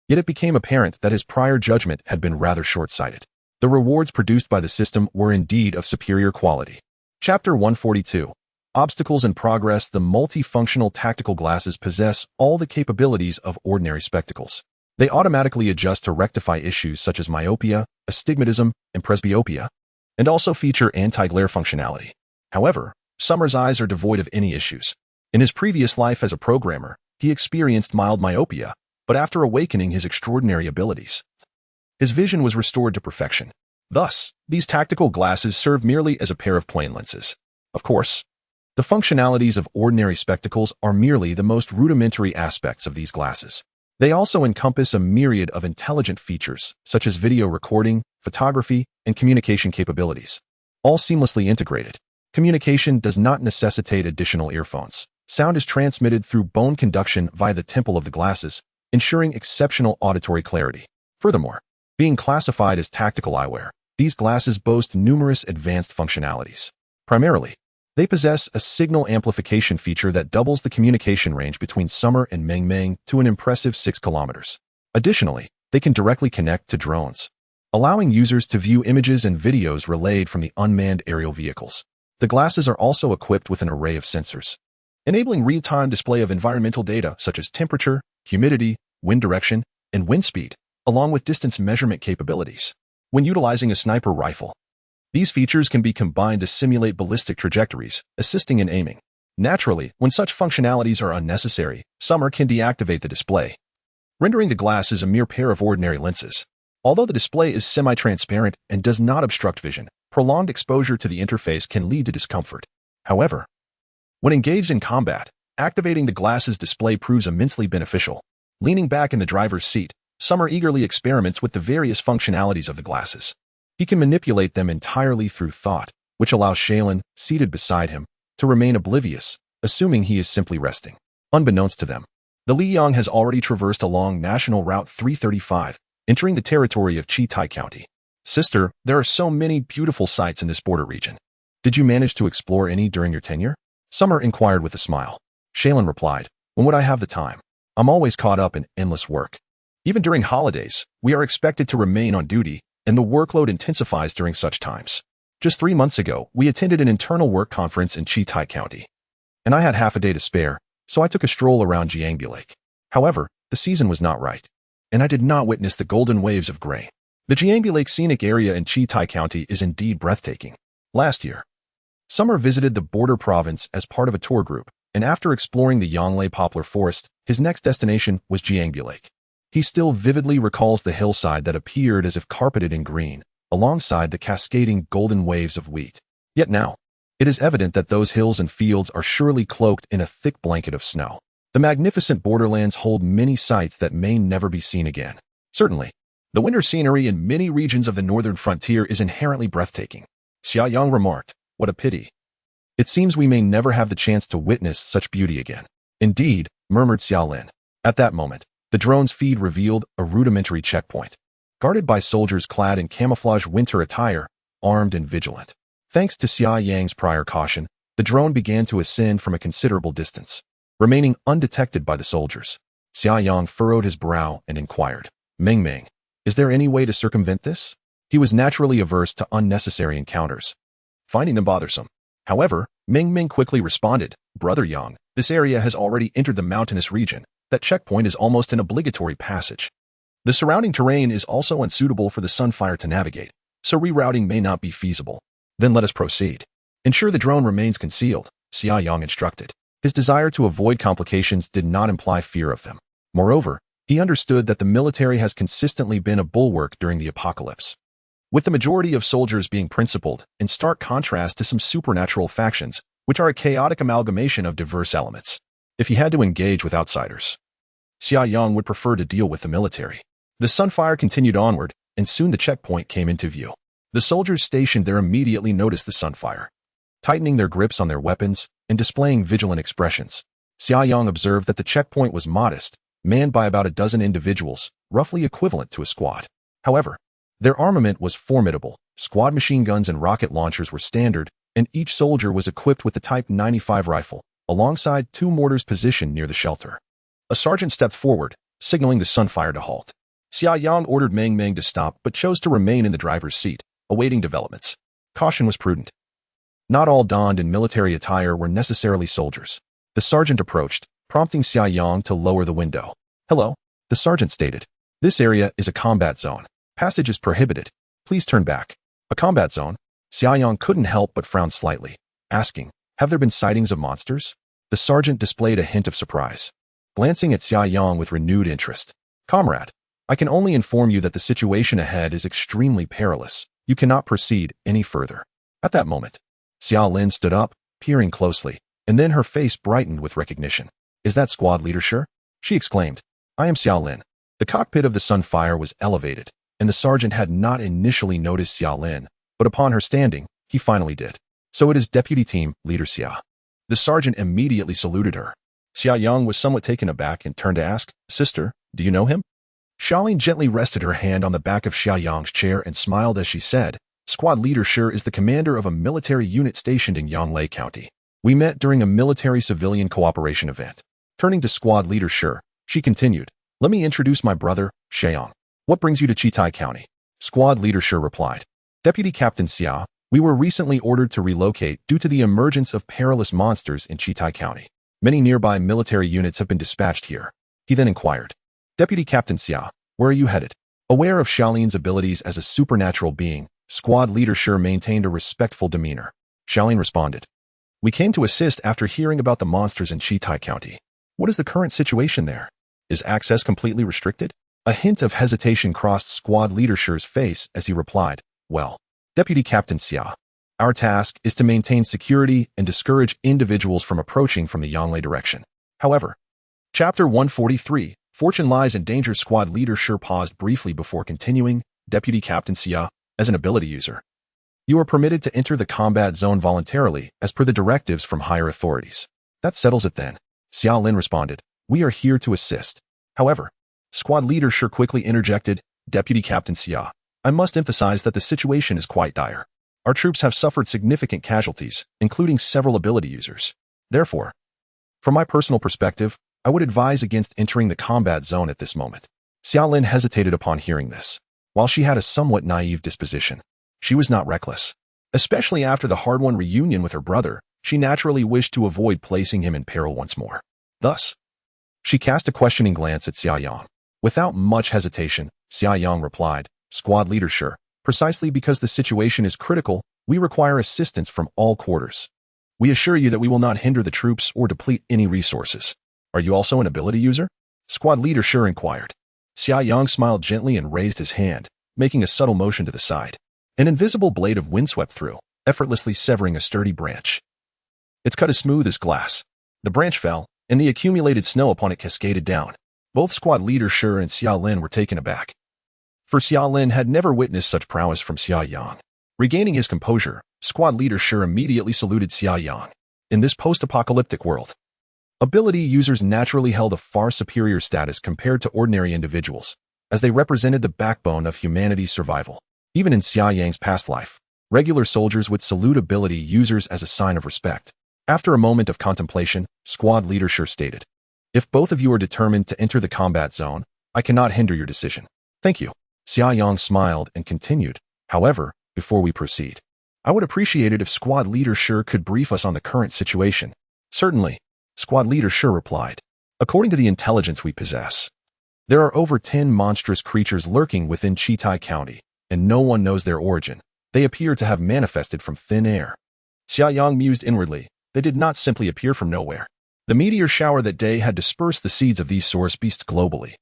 S1: Yet it became apparent that his prior judgment had been rather short-sighted. The rewards produced by the system were indeed of superior quality. Chapter 142. Obstacles in Progress. The multifunctional tactical glasses possess all the capabilities of ordinary spectacles. They automatically adjust to rectify issues such as myopia, astigmatism, and presbyopia, and also feature anti-glare functionality. However, Summer's eyes are devoid of any issues. In his previous life as a programmer, he experienced mild myopia, but after awakening his extraordinary abilities, his vision was restored to perfection. Thus, these tactical glasses serve merely as a pair of plain lenses. Of course, the functionalities of ordinary spectacles are merely the most rudimentary aspects of these glasses. They also encompass a myriad of intelligent features, such as video recording, photography, and communication capabilities, all seamlessly integrated. Communication does not necessitate additional earphones. Sound is transmitted through bone conduction via the temple of the glasses, ensuring exceptional auditory clarity. Furthermore, being classified as tactical eyewear, these glasses boast numerous advanced functionalities. Primarily, they possess a signal amplification feature that doubles the communication range between Summer and Meng Meng to an impressive 6 kilometers. Additionally, they can directly connect to drones, allowing users to view images and videos relayed from the unmanned aerial vehicles. The glasses are also equipped with an array of sensors, enabling real-time display of environmental data such as temperature, humidity, wind direction, and wind speed, along with distance measurement capabilities. When utilizing a sniper rifle, these features can be combined to simulate ballistic trajectories, assisting in aiming. Naturally, when such functionalities are unnecessary, Summer can deactivate the display, rendering the glasses a mere pair of ordinary lenses. Although the display is semi-transparent and does not obstruct vision, prolonged exposure to the interface can lead to discomfort. However, when engaged in combat, activating the glasses display proves immensely beneficial. Leaning back in the driver's seat, Summer eagerly experiments with the various functionalities of the glasses. He can manipulate them entirely through thought, which allows Shaylin, seated beside him, to remain oblivious, assuming he is simply resting. Unbeknownst to them, the Liang has already traversed along National Route 335, entering the territory of Chitai County. Sister, there are so many beautiful sights in this border region. Did you manage to explore any during your tenure? Summer inquired with a smile. Shaylin replied, when would I have the time? I'm always caught up in endless work. Even during holidays, we are expected to remain on duty, and the workload intensifies during such times. Just 3 months ago, we attended an internal work conference in Chitai County, and I had half a day to spare, so I took a stroll around Jiangbu Lake. However, the season was not right, and I did not witness the golden waves of gray. The Jiangbu Lake scenic area in Chitai County is indeed breathtaking. Last year, Summer visited the border province as part of a tour group, and after exploring the Yonglei poplar forest, his next destination was Jiangbu Lake. He still vividly recalls the hillside that appeared as if carpeted in green, alongside the cascading golden waves of wheat. Yet now, it is evident that those hills and fields are surely cloaked in a thick blanket of snow. The magnificent borderlands hold many sights that may never be seen again. Certainly, the winter scenery in many regions of the northern frontier is inherently breathtaking. Xia Yang remarked, what a pity. It seems we may never have the chance to witness such beauty again. Indeed, murmured Xiaolin. At that moment, the drone's feed revealed a rudimentary checkpoint, guarded by soldiers clad in camouflage winter attire, armed and vigilant. Thanks to Xia Yang's prior caution, the drone began to ascend from a considerable distance, remaining undetected by the soldiers. Xia Yang furrowed his brow and inquired, Meng Meng, is there any way to circumvent this? He was naturally averse to unnecessary encounters, finding them bothersome. However, Ming Ming quickly responded, Brother Yang, this area has already entered the mountainous region. That checkpoint is almost an obligatory passage. The surrounding terrain is also unsuitable for the Sunfire to navigate, so rerouting may not be feasible. Then let us proceed. Ensure the drone remains concealed, Xia Yang instructed. His desire to avoid complications did not imply fear of them. Moreover, he understood that the military has consistently been a bulwark during the apocalypse, with the majority of soldiers being principled, in stark contrast to some supernatural factions, which are a chaotic amalgamation of diverse elements. If he had to engage with outsiders, Xia Yang would prefer to deal with the military. The Sunfire continued onward, and soon the checkpoint came into view. The soldiers stationed there immediately noticed the Sunfire, tightening their grips on their weapons and displaying vigilant expressions. Xia Yang observed that the checkpoint was modest, manned by about a dozen individuals, roughly equivalent to a squad. However, their armament was formidable. Squad machine guns and rocket launchers were standard, and each soldier was equipped with the Type 95 rifle, alongside 2 mortars positioned near the shelter. A sergeant stepped forward, signaling the Sunfire to halt. Xia Yang ordered Meng Meng to stop but chose to remain in the driver's seat, awaiting developments. Caution was prudent. Not all donned in military attire were necessarily soldiers. The sergeant approached, prompting Xia Yang to lower the window. Hello, the sergeant stated. This area is a combat zone. Passage is prohibited. Please turn back. A combat zone? Xia Yang couldn't help but frown slightly, asking, have there been sightings of monsters? The sergeant displayed a hint of surprise, glancing at Xia Yang with renewed interest. Comrade, I can only inform you that the situation ahead is extremely perilous. You cannot proceed any further. At that moment, Xia Lin stood up, peering closely, and then her face brightened with recognition. Is that squad leader sure? She exclaimed. I am Xia Lin. The cockpit of the Sunfire was elevated, and the sergeant had not initially noticed Xia Lin, but upon her standing, he finally did. So it is Deputy Team Leader Xia. The sergeant immediately saluted her. Xia Yang was somewhat taken aback and turned to ask, Sister, do you know him? Xiaolin gently rested her hand on the back of Xia Yang's chair and smiled as she said, Squad Leader Shi is the commander of a military unit stationed in Yonglei County. We met during a military-civilian cooperation event. Turning to Squad Leader Shi, she continued, let me introduce my brother, Xiang. What brings you to Chitai County? Squad Leader Shi replied. Deputy Captain Xia, we were recently ordered to relocate due to the emergence of perilous monsters in Chitai County. Many nearby military units have been dispatched here. He then inquired. Deputy Captain Xia, where are you headed? Aware of Xiaolin's abilities as a supernatural being, Squad Leader Shi maintained a respectful demeanor. Xiaolin responded. We came to assist after hearing about the monsters in Chitai County. What is the current situation there? Is access completely restricted? A hint of hesitation crossed Squad Leader Shi's face as he replied, Well, Deputy Captain Xia, our task is to maintain security and discourage individuals from approaching from the Yonglei direction. However, Chapter 143, Fortune Lies in Danger. Squad Leader Shi paused briefly before continuing, Deputy Captain Xia, as an ability user, you are permitted to enter the combat zone voluntarily as per the directives from higher authorities. That settles it then. Xia Lin responded, we are here to assist. However, Squad Leader Shi quickly interjected, Deputy Captain Xia, I must emphasize that the situation is quite dire. Our troops have suffered significant casualties, including several ability users. Therefore, from my personal perspective, I would advise against entering the combat zone at this moment. Xia Lin hesitated upon hearing this. While she had a somewhat naive disposition, she was not reckless. Especially after the hard-won reunion with her brother, she naturally wished to avoid placing him in peril once more. Thus, she cast a questioning glance at Xia Yang. Without much hesitation, Xia Yang replied, Squad Leader Shi, precisely because the situation is critical, we require assistance from all quarters. We assure you that we will not hinder the troops or deplete any resources. Are you also an ability user? Squad Leader Shi inquired. Xia Yang smiled gently and raised his hand, making a subtle motion to the side. An invisible blade of wind swept through, effortlessly severing a sturdy branch. Its cut as smooth as glass. The branch fell, and the accumulated snow upon it cascaded down. Both Squad Leader Shi and Xia Lin were taken aback. For Xia Lin had never witnessed such prowess from Xia Yang. Regaining his composure, Squad Leader Shi immediately saluted Xia Yang. In this post-apocalyptic world, ability users naturally held a far superior status compared to ordinary individuals, as they represented the backbone of humanity's survival. Even in Xia Yang's past life, regular soldiers would salute ability users as a sign of respect. After a moment of contemplation, Squad Leader Shi stated, If both of you are determined to enter the combat zone, I cannot hinder your decision. Thank you. Xia Yang smiled and continued, However, before we proceed, I would appreciate it if Squad Leader Sure could brief us on the current situation. Certainly, Squad Leader Sure replied. According to the intelligence we possess, there are over 10 monstrous creatures lurking within Chitai County, and no one knows their origin. They appear to have manifested from thin air. Xia Yang mused inwardly. They did not simply appear from nowhere. The meteor shower that day had dispersed the seeds of these source beasts globally.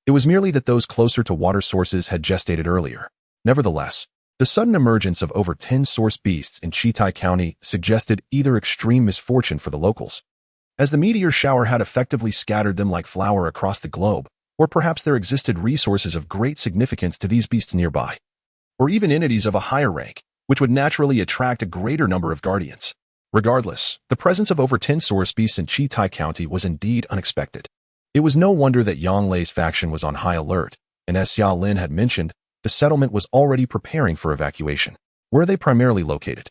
S1: It was merely that those closer to water sources had gestated earlier. Nevertheless, the sudden emergence of over 10 source beasts in Chitai County suggested either extreme misfortune for the locals, as the meteor shower had effectively scattered them like flour across the globe, or perhaps there existed resources of great significance to these beasts nearby, or even entities of a higher rank, which would naturally attract a greater number of guardians. Regardless, the presence of over 10 source beasts in Chitai County was indeed unexpected. It was no wonder that Yang Lei's faction was on high alert, and as Xia Lin had mentioned, the settlement was already preparing for evacuation. Where are they primarily located?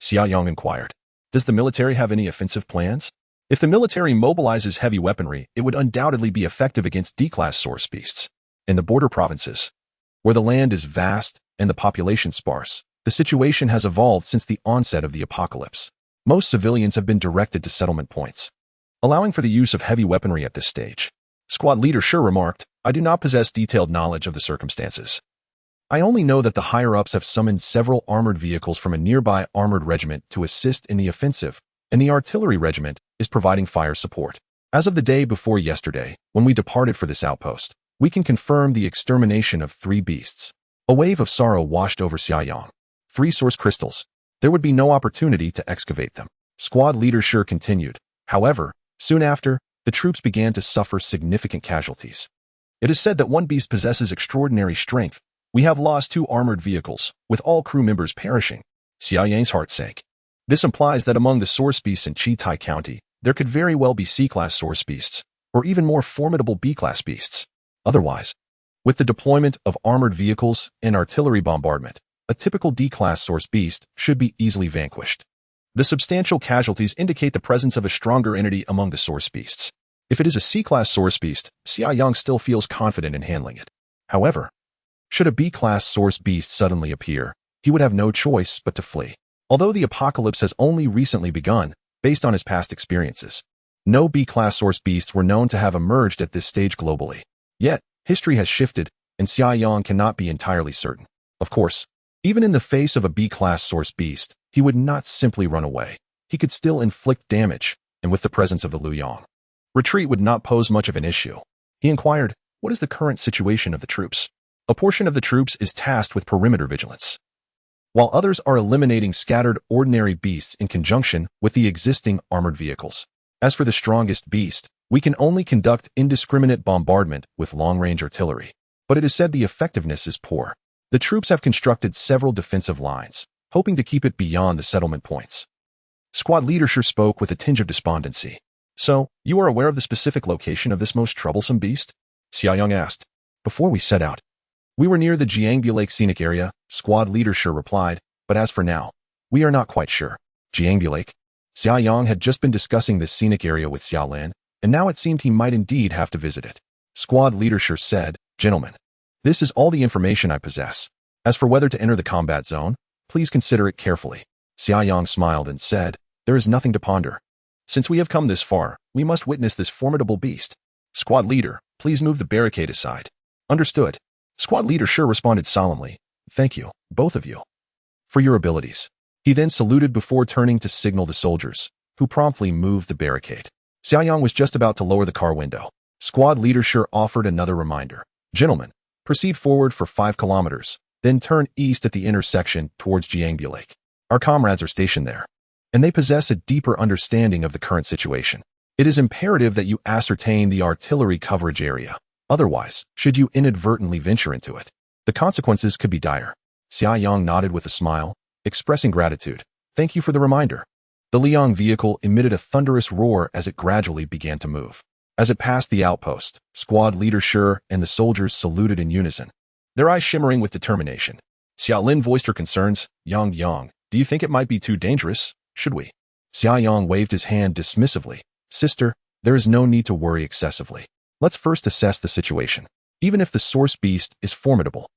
S1: Xia Yang inquired. Does the military have any offensive plans? If the military mobilizes heavy weaponry, it would undoubtedly be effective against D-class source beasts. In the border provinces, where the land is vast and the population sparse, the situation has evolved since the onset of the apocalypse. Most civilians have been directed to settlement points, allowing for the use of heavy weaponry at this stage. Squad Leader Sure remarked, I do not possess detailed knowledge of the circumstances. I only know that the higher-ups have summoned several armored vehicles from a nearby armored regiment to assist in the offensive, and the artillery regiment is providing fire support. As of the day before yesterday, when we departed for this outpost, we can confirm the extermination of 3 beasts. A wave of sorrow washed over Xia Yang. 3 source crystals. There would be no opportunity to excavate them. Squad Leader Sure continued. However, soon after, the troops began to suffer significant casualties. It is said that one beast possesses extraordinary strength. We have lost 2 armored vehicles, with all crew members perishing. Xia Yang's heart sank. This implies that among the source beasts in Chitai County, there could very well be C-class source beasts, or even more formidable B-class beasts. Otherwise, with the deployment of armored vehicles and artillery bombardment, a typical D-class source beast should be easily vanquished. The substantial casualties indicate the presence of a stronger entity among the source beasts. If it is a C-class source beast, Xia Yang still feels confident in handling it. However, should a B-class source beast suddenly appear, he would have no choice but to flee. Although the apocalypse has only recently begun, based on his past experiences, no B-class source beasts were known to have emerged at this stage globally. Yet, history has shifted, and Xia Yang cannot be entirely certain. Of course, even in the face of a B-class source beast, he would not simply run away. He could still inflict damage, and with the presence of the Lu Yang, retreat would not pose much of an issue. He inquired, what is the current situation of the troops? A portion of the troops is tasked with perimeter vigilance, while others are eliminating scattered ordinary beasts in conjunction with the existing armored vehicles. As for the strongest beast, we can only conduct indiscriminate bombardment with long-range artillery, but it is said the effectiveness is poor. The troops have constructed several defensive lines, hoping to keep it beyond the settlement points. Squad Leader Sure spoke with a tinge of despondency. So, you are aware of the specific location of this most troublesome beast? Xia Yang asked. Before we set out, we were near the Jiangbu Lake scenic area, Squad Leader Sure replied, but as for now, we are not quite sure. Jiangbu Lake? Xia Yang had just been discussing this scenic area with Xia Lin, and now it seemed he might indeed have to visit it. Squad Leader Sure said, Gentlemen, this is all the information I possess. As for whether to enter the combat zone, please consider it carefully. Xia Yang smiled and said, there is nothing to ponder. Since we have come this far, we must witness this formidable beast. Squad Leader, please move the barricade aside. Understood. Squad Leader Sure responded solemnly, thank you, both of you, for your abilities. He then saluted before turning to signal the soldiers, who promptly moved the barricade. Xia Yang was just about to lower the car window. Squad Leader Sure offered another reminder. Gentlemen, proceed forward for 5 kilometers, then turn east at the intersection towards Jiangbu Lake. Our comrades are stationed there, and they possess a deeper understanding of the current situation. It is imperative that you ascertain the artillery coverage area. Otherwise, should you inadvertently venture into it, the consequences could be dire. Xia Yang nodded with a smile, expressing gratitude. Thank you for the reminder. The Liang vehicle emitted a thunderous roar as it gradually began to move. As it passed the outpost, Squad Leader Sure and the soldiers saluted in unison, their eyes shimmering with determination. Xia Lin voiced her concerns. Yang, do you think it might be too dangerous? Should we? Xia Yang waved his hand dismissively. Sister, there is no need to worry excessively. Let's first assess the situation. Even if the source beast is formidable,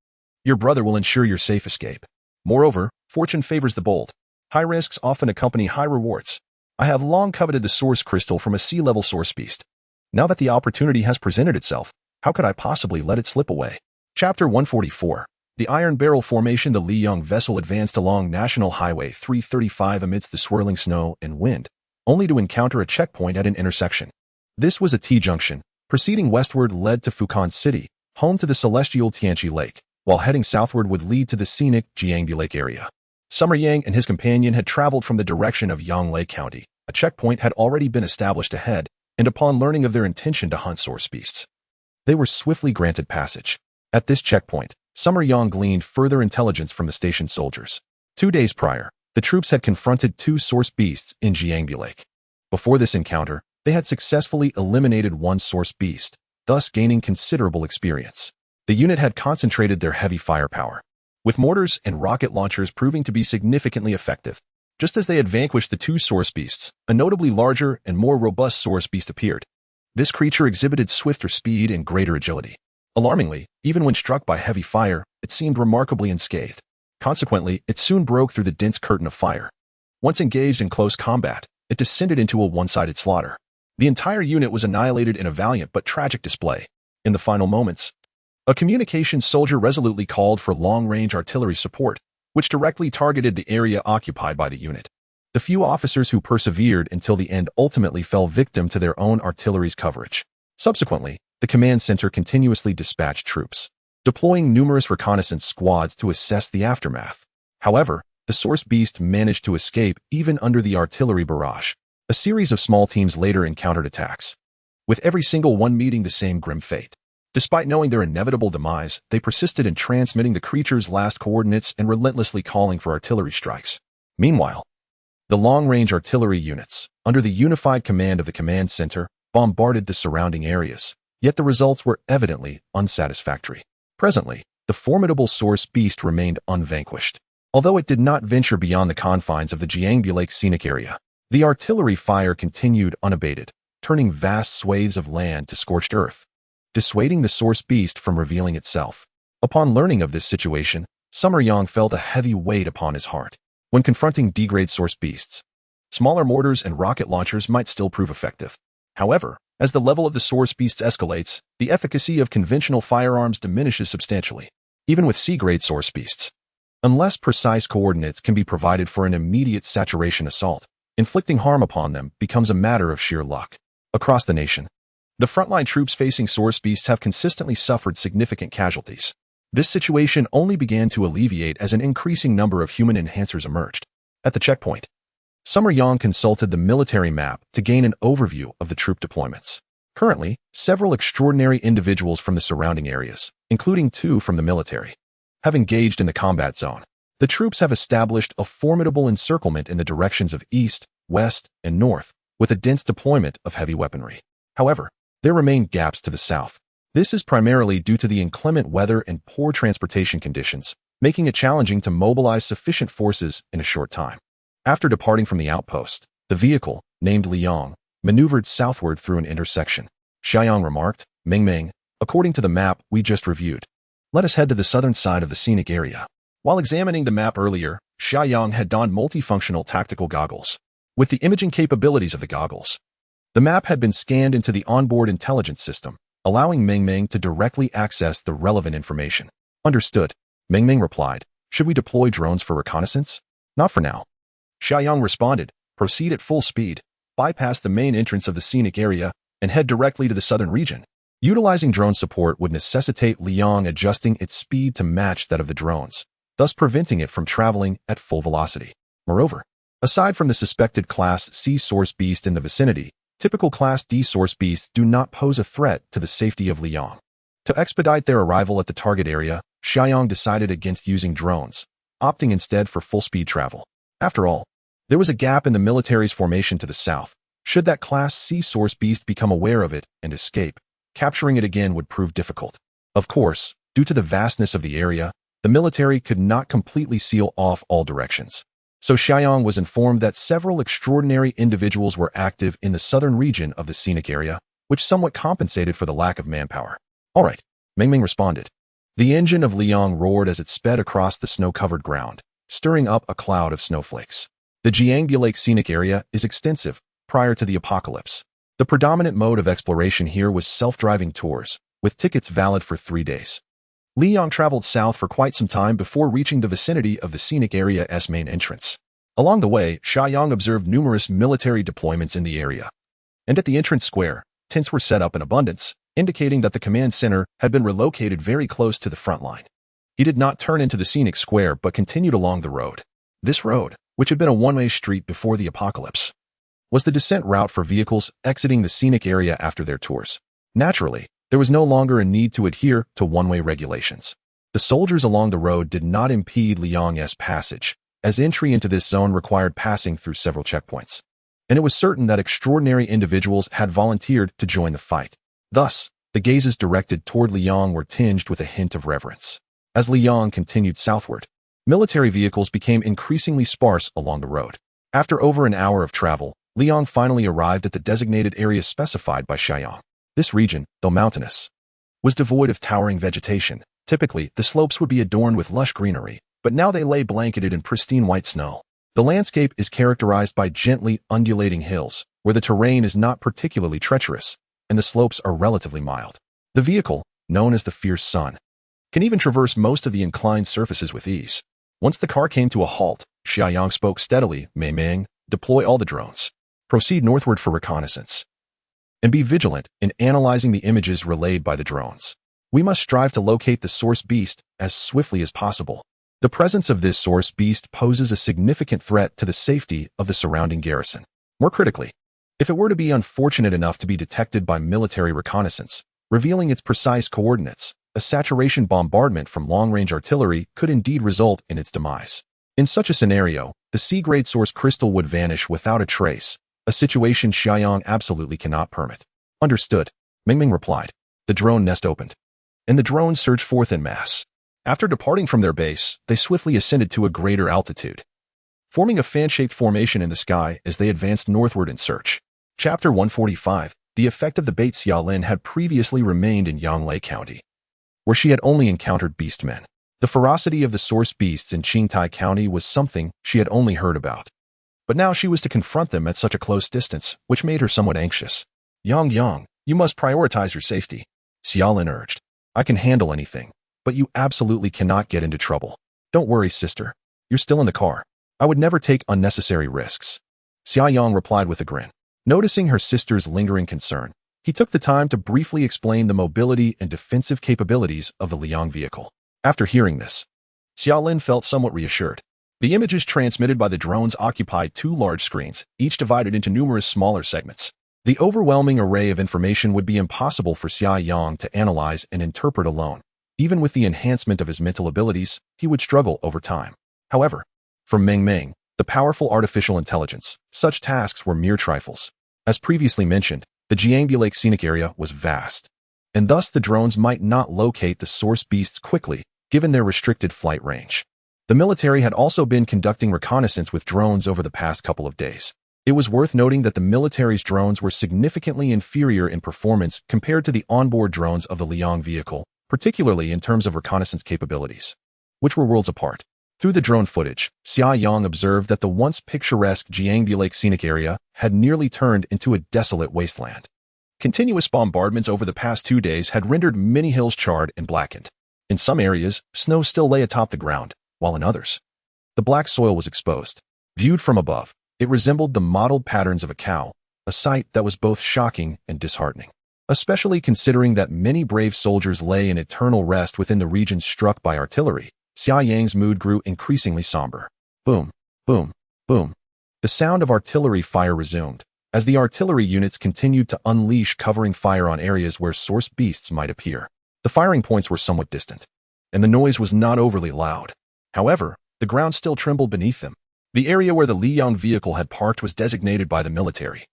S1: your brother will ensure your safe escape. Moreover, Fortune favors the bold. High risks often accompany high rewards. I have long coveted the source crystal from a sea-level source beast. Now that the opportunity has presented itself, how could I possibly let it slip away? Chapter 144. The Iron Barrel Formation. The Liang vessel advanced along National Highway 335 amidst the swirling snow and wind, only to encounter a checkpoint at an intersection. This was a T-junction. Proceeding westward led to Fukan City, home to the celestial Tianqi Lake, while heading southward would lead to the scenic Jiangbi Lake area. Summer Yang and his companion had traveled from the direction of Yonglei County. A checkpoint had already been established ahead, and upon learning of their intention to hunt source beasts, they were swiftly granted passage. At this checkpoint, Summer Yang gleaned further intelligence from the station soldiers. 2 days prior, the troops had confronted 2 source beasts in Jiangbi Lake. Before this encounter, they had successfully eliminated 1 source beast, thus gaining considerable experience. The unit had concentrated their heavy firepower, with mortars and rocket launchers proving to be significantly effective. Just as they had vanquished the 2 source beasts, a notably larger and more robust source beast appeared. This creature exhibited swifter speed and greater agility. Alarmingly, even when struck by heavy fire, it seemed remarkably unscathed. Consequently, it soon broke through the dense curtain of fire. Once engaged in close combat, it descended into a one-sided slaughter. The entire unit was annihilated in a valiant but tragic display. In the final moments, a communications soldier resolutely called for long-range artillery support, which directly targeted the area occupied by the unit. The few officers who persevered until the end ultimately fell victim to their own artillery's coverage. Subsequently, the command center continuously dispatched troops, deploying numerous reconnaissance squads to assess the aftermath. However, the source beast managed to escape even under the artillery barrage. A series of small teams later encountered attacks, with every single one meeting the same grim fate. Despite knowing their inevitable demise, they persisted in transmitting the creature's last coordinates and relentlessly calling for artillery strikes. Meanwhile, the long-range artillery units, under the unified command of the command center, bombarded the surrounding areas, yet the results were evidently unsatisfactory. Presently, the formidable source beast remained unvanquished. Although it did not venture beyond the confines of the Jiangbi Lake scenic area, the artillery fire continued unabated, turning vast swathes of land to scorched earth, dissuading the source beast from revealing itself. Upon learning of this situation, Summer Yang felt a heavy weight upon his heart. When confronting D-grade source beasts, smaller mortars and rocket launchers might still prove effective. However, as the level of the source beasts escalates, the efficacy of conventional firearms diminishes substantially, even with C-grade source beasts. Unless precise coordinates can be provided for an immediate saturation assault, inflicting harm upon them becomes a matter of sheer luck. Across the nation, the frontline troops facing source beasts have consistently suffered significant casualties. This situation only began to alleviate as an increasing number of human enhancers emerged. At the checkpoint, Summer Yang consulted the military map to gain an overview of the troop deployments. Currently, several extraordinary individuals from the surrounding areas, including 2 from the military, have engaged in the combat zone. The troops have established a formidable encirclement in the directions of east, west, and north, with a dense deployment of heavy weaponry. However, there remain gaps to the south. This is primarily due to the inclement weather and poor transportation conditions, making it challenging to mobilize sufficient forces in a short time. After departing from the outpost, the vehicle, named Liang, maneuvered southward through an intersection. Xia Yang remarked, "Ming, according to the map we just reviewed, let us head to the southern side of the scenic area." While examining the map earlier, Xia Yang had donned multifunctional tactical goggles. With the imaging capabilities of the goggles, the map had been scanned into the onboard intelligence system, allowing Ming to directly access the relevant information. "Understood," Ming replied. "Should we deploy drones for reconnaissance?" "Not for now," Xia Yang responded. "Proceed at full speed, bypass the main entrance of the scenic area, and head directly to the southern region." Utilizing drone support would necessitate Liang adjusting its speed to match that of the drones, thus preventing it from traveling at full velocity. Moreover, aside from the suspected Class C source beast in the vicinity, typical Class D source beasts do not pose a threat to the safety of Liang. To expedite their arrival at the target area, Xia Yang decided against using drones, opting instead for full-speed travel. After all, there was a gap in the military's formation to the south. Should that Class C source beast become aware of it and escape, capturing it again would prove difficult. Of course, due to the vastness of the area, the military could not completely seal off all directions. So Xia Yang was informed that several extraordinary individuals were active in the southern region of the scenic area, which somewhat compensated for the lack of manpower. "All right," Ming responded. The engine of Liang roared as it sped across the snow-covered ground, stirring up a cloud of snowflakes. The Jiangbu Lake scenic area is extensive prior to the apocalypse. The predominant mode of exploration here was self-driving tours, with tickets valid for 3 days. Li Yang traveled south for quite some time before reaching the vicinity of the scenic area's main entrance. Along the way, Xia Yang observed numerous military deployments in the area. And at the entrance square, tents were set up in abundance, indicating that the command center had been relocated very close to the front line. He did not turn into the scenic square but continued along the road. This road, which had been a one-way street before the apocalypse, was the descent route for vehicles exiting the scenic area after their tours. Naturally, there was no longer a need to adhere to one-way regulations. The soldiers along the road did not impede Li Yang's passage, as entry into this zone required passing through several checkpoints. And it was certain that extraordinary individuals had volunteered to join the fight. Thus, the gazes directed toward Li Yang were tinged with a hint of reverence. As Li Yang continued southward, military vehicles became increasingly sparse along the road. After over an hour of travel, Li Yang finally arrived at the designated area specified by Xia Yang. This region, though mountainous, was devoid of towering vegetation. Typically, the slopes would be adorned with lush greenery, but now they lay blanketed in pristine white snow. The landscape is characterized by gently undulating hills, where the terrain is not particularly treacherous, and the slopes are relatively mild. The vehicle, known as the Fierce Sun, can even traverse most of the inclined surfaces with ease. Once the car came to a halt, Xia Yang spoke steadily. Mei Ming, deploy all the drones. Proceed northward for reconnaissance. And be vigilant in analyzing the images relayed by the drones. We must strive to locate the source beast as swiftly as possible. The presence of this source beast poses a significant threat to the safety of the surrounding garrison. More critically, if it were to be unfortunate enough to be detected by military reconnaissance, revealing its precise coordinates, a saturation bombardment from long-range artillery could indeed result in its demise. In such a scenario, the C-grade source crystal would vanish without a trace, a situation Xia Yang absolutely cannot permit. Understood, Mingming replied. The drone nest opened, and the drones surged forth en masse. After departing from their base, they swiftly ascended to a greater altitude, forming a fan-shaped formation in the sky as they advanced northward in search. Chapter 145. The effect of the bait. Xia Lin had previously remained in Yonglei County, where she had only encountered beastmen. The ferocity of the source beasts in Qingtai County was something she had only heard about. But now she was to confront them at such a close distance, which made her somewhat anxious. Yang, you must prioritize your safety, Xia Lin urged. I can handle anything, but you absolutely cannot get into trouble. Don't worry, sister. You're still in the car. I would never take unnecessary risks. Xia Yang replied with a grin. Noticing her sister's lingering concern, he took the time to briefly explain the mobility and defensive capabilities of the Liang vehicle. After hearing this, Xia Lin felt somewhat reassured. The images transmitted by the drones occupied 2 large screens, each divided into numerous smaller segments. The overwhelming array of information would be impossible for Xia Yang to analyze and interpret alone. Even with the enhancement of his mental abilities, he would struggle over time. However, for Meng Meng, the powerful artificial intelligence, such tasks were mere trifles. As previously mentioned, the Jiangbu Lake scenic area was vast, and thus the drones might not locate the source beasts quickly, given their restricted flight range. The military had also been conducting reconnaissance with drones over the past couple of days. It was worth noting that the military's drones were significantly inferior in performance compared to the onboard drones of the Liang vehicle, particularly in terms of reconnaissance capabilities, which were worlds apart. Through the drone footage, Xia Yang observed that the once picturesque Jiangbu Lake scenic area had nearly turned into a desolate wasteland. Continuous bombardments over the past 2 days had rendered many hills charred and blackened. In some areas, snow still lay atop the ground, while in others, the black soil was exposed. Viewed from above, it resembled the mottled patterns of a cow, a sight that was both shocking and disheartening, especially considering that many brave soldiers lay in eternal rest within the regions struck by artillery. Xia Yang's mood grew increasingly somber. Boom, boom, boom. The sound of artillery fire resumed, as the artillery units continued to unleash covering fire on areas where source beasts might appear. The firing points were somewhat distant, and the noise was not overly loud. However, the ground still trembled beneath them. The area where the Liang vehicle had parked was designated by the military.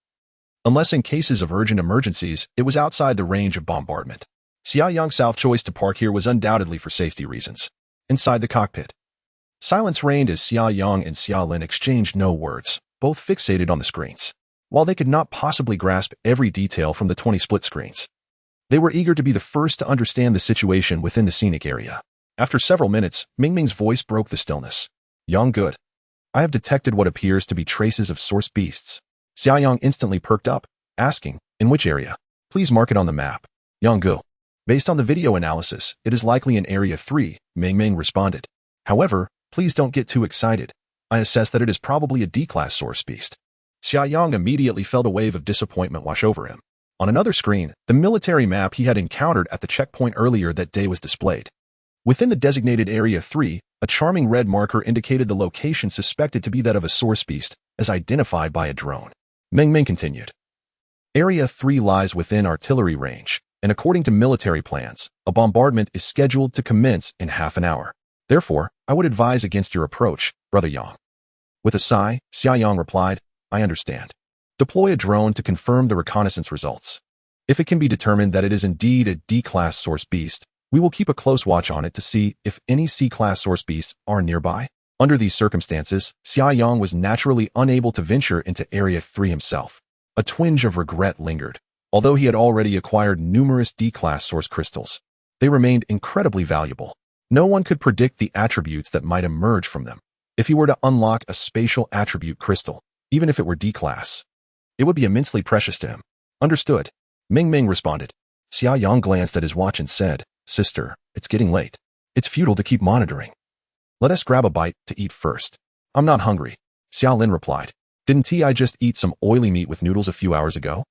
S1: Unless in cases of urgent emergencies, it was outside the range of bombardment. Xia Yang's choice to park here was undoubtedly for safety reasons. Inside the cockpit, silence reigned as Xia Yang and Xia Lin exchanged no words, both fixated on the screens. While they could not possibly grasp every detail from the 20 split screens, they were eager to be the first to understand the situation within the scenic area. After several minutes, Mingming's voice broke the stillness. Yang, good. I have detected what appears to be traces of source beasts. Xia Yang instantly perked up, asking, in which area? Please mark it on the map. Yang, go. Based on the video analysis, it is likely in Area 3, Meng responded. However, please don't get too excited. I assess that it is probably a D-class source beast. Xia Yang immediately felt a wave of disappointment wash over him. On another screen, the military map he had encountered at the checkpoint earlier that day was displayed. Within the designated Area 3, a charming red marker indicated the location suspected to be that of a source beast, as identified by a drone. Meng continued. Area 3 lies within artillery range, and according to military plans, a bombardment is scheduled to commence in half an hour. Therefore, I would advise against your approach, Brother Yang. With a sigh, Xia Yang replied, I understand. Deploy a drone to confirm the reconnaissance results. If it can be determined that it is indeed a D-class source beast, we will keep a close watch on it to see if any C-class source beasts are nearby. Under these circumstances, Xia Yang was naturally unable to venture into Area 3 himself. A twinge of regret lingered. Although he had already acquired numerous D-class source crystals, they remained incredibly valuable. No one could predict the attributes that might emerge from them. If he were to unlock a spatial attribute crystal, even if it were D-class, it would be immensely precious to him. Understood. Meng responded. Xia Yang glanced at his watch and said, Sister, it's getting late. It's futile to keep monitoring. Let us grab a bite to eat first. I'm not hungry. Xia Lin replied. Didn't I just eat some oily meat with noodles a few hours ago?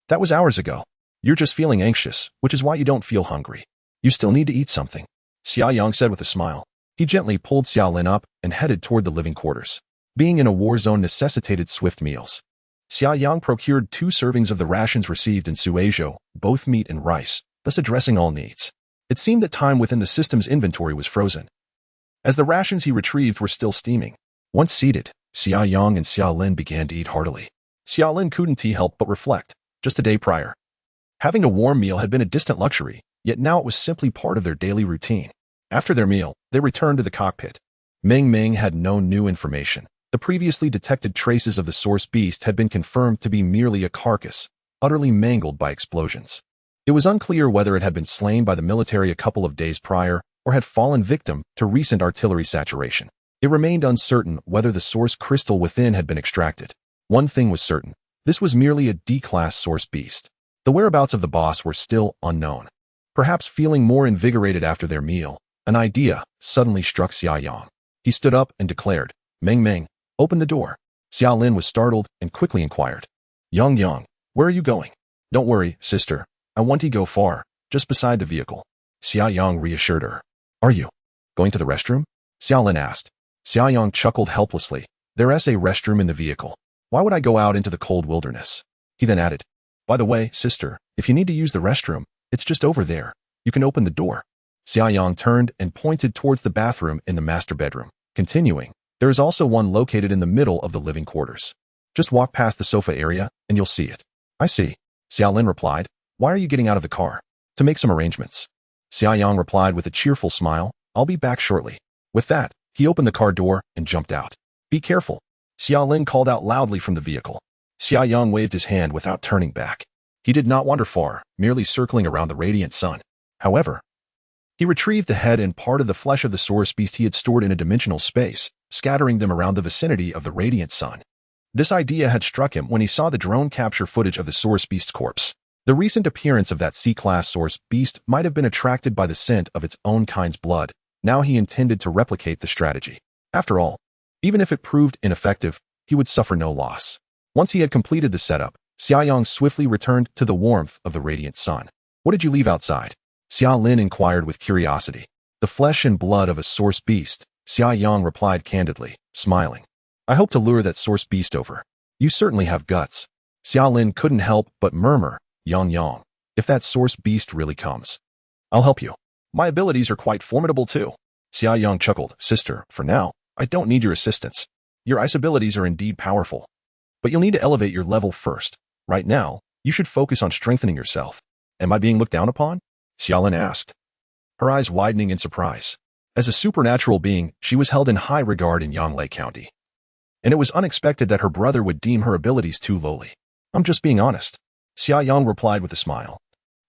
S1: That was hours ago. You're just feeling anxious, which is why you don't feel hungry. You still need to eat something. Xia Yang said with a smile. He gently pulled Xia Lin up and headed toward the living quarters. Being in a war zone necessitated swift meals. Xia Yang procured 2 servings of the rations received in Suizhou, both meat and rice, thus addressing all needs. It seemed that time within the system's inventory was frozen, as the rations he retrieved were still steaming. Once seated, Xia Yang and Xia Lin began to eat heartily. Xia Lin couldn't help but reflect. Just a day prior, having a warm meal had been a distant luxury, yet now it was simply part of their daily routine. After their meal, they returned to the cockpit. Meng had no new information. The previously detected traces of the source beast had been confirmed to be merely a carcass, utterly mangled by explosions. It was unclear whether it had been slain by the military a couple of days prior or had fallen victim to recent artillery saturation. It remained uncertain whether the source crystal within had been extracted. One thing was certain. This was merely a D-class source beast. The whereabouts of the boss were still unknown. Perhaps feeling more invigorated after their meal, an idea suddenly struck Xia Yang. He stood up and declared, Meng, open the door. Xia Lin was startled and quickly inquired, Yang, where are you going? Don't worry, sister. I want to go far, just beside the vehicle. Xia Yang reassured her. Are you going to the restroom? Xia Lin asked. Xia Yang chuckled helplessly. There's a restroom in the vehicle. Why would I go out into the cold wilderness? He then added, by the way, sister, if you need to use the restroom, it's just over there. You can open the door. Xia Yang turned and pointed towards the bathroom in the master bedroom, continuing, there is also one located in the middle of the living quarters. Just walk past the sofa area and you'll see it. I see. Xia Lin replied, why are you getting out of the car? To make some arrangements. Xia Yang replied with a cheerful smile, I'll be back shortly. With that, he opened the car door and jumped out. Be careful. Xia Lin called out loudly from the vehicle. Xia Yang waved his hand without turning back. He did not wander far, merely circling around the radiant sun. However, he retrieved the head and part of the flesh of the source beast he had stored in a dimensional space, scattering them around the vicinity of the radiant sun. This idea had struck him when he saw the drone capture footage of the source beast's corpse. The recent appearance of that C-class source beast might have been attracted by the scent of its own kind's blood. Now he intended to replicate the strategy. After all, even if it proved ineffective, he would suffer no loss. Once he had completed the setup, Xia Yang swiftly returned to the warmth of the radiant sun. What did you leave outside? Xia Lin inquired with curiosity. The flesh and blood of a source beast, Xia Yang replied candidly, smiling. I hope to lure that source beast over. You certainly have guts. Xia Lin couldn't help but murmur, Yang, if that source beast really comes, I'll help you. My abilities are quite formidable too. Xia Yang chuckled, sister, for now, I don't need your assistance. Your ice abilities are indeed powerful. But you'll need to elevate your level first. Right now, you should focus on strengthening yourself. Am I being looked down upon? Xia Lin asked, her eyes widening in surprise. As a supernatural being, she was held in high regard in Yonglei County. And it was unexpected that her brother would deem her abilities too lowly. I'm just being honest. Xia Yang replied with a smile.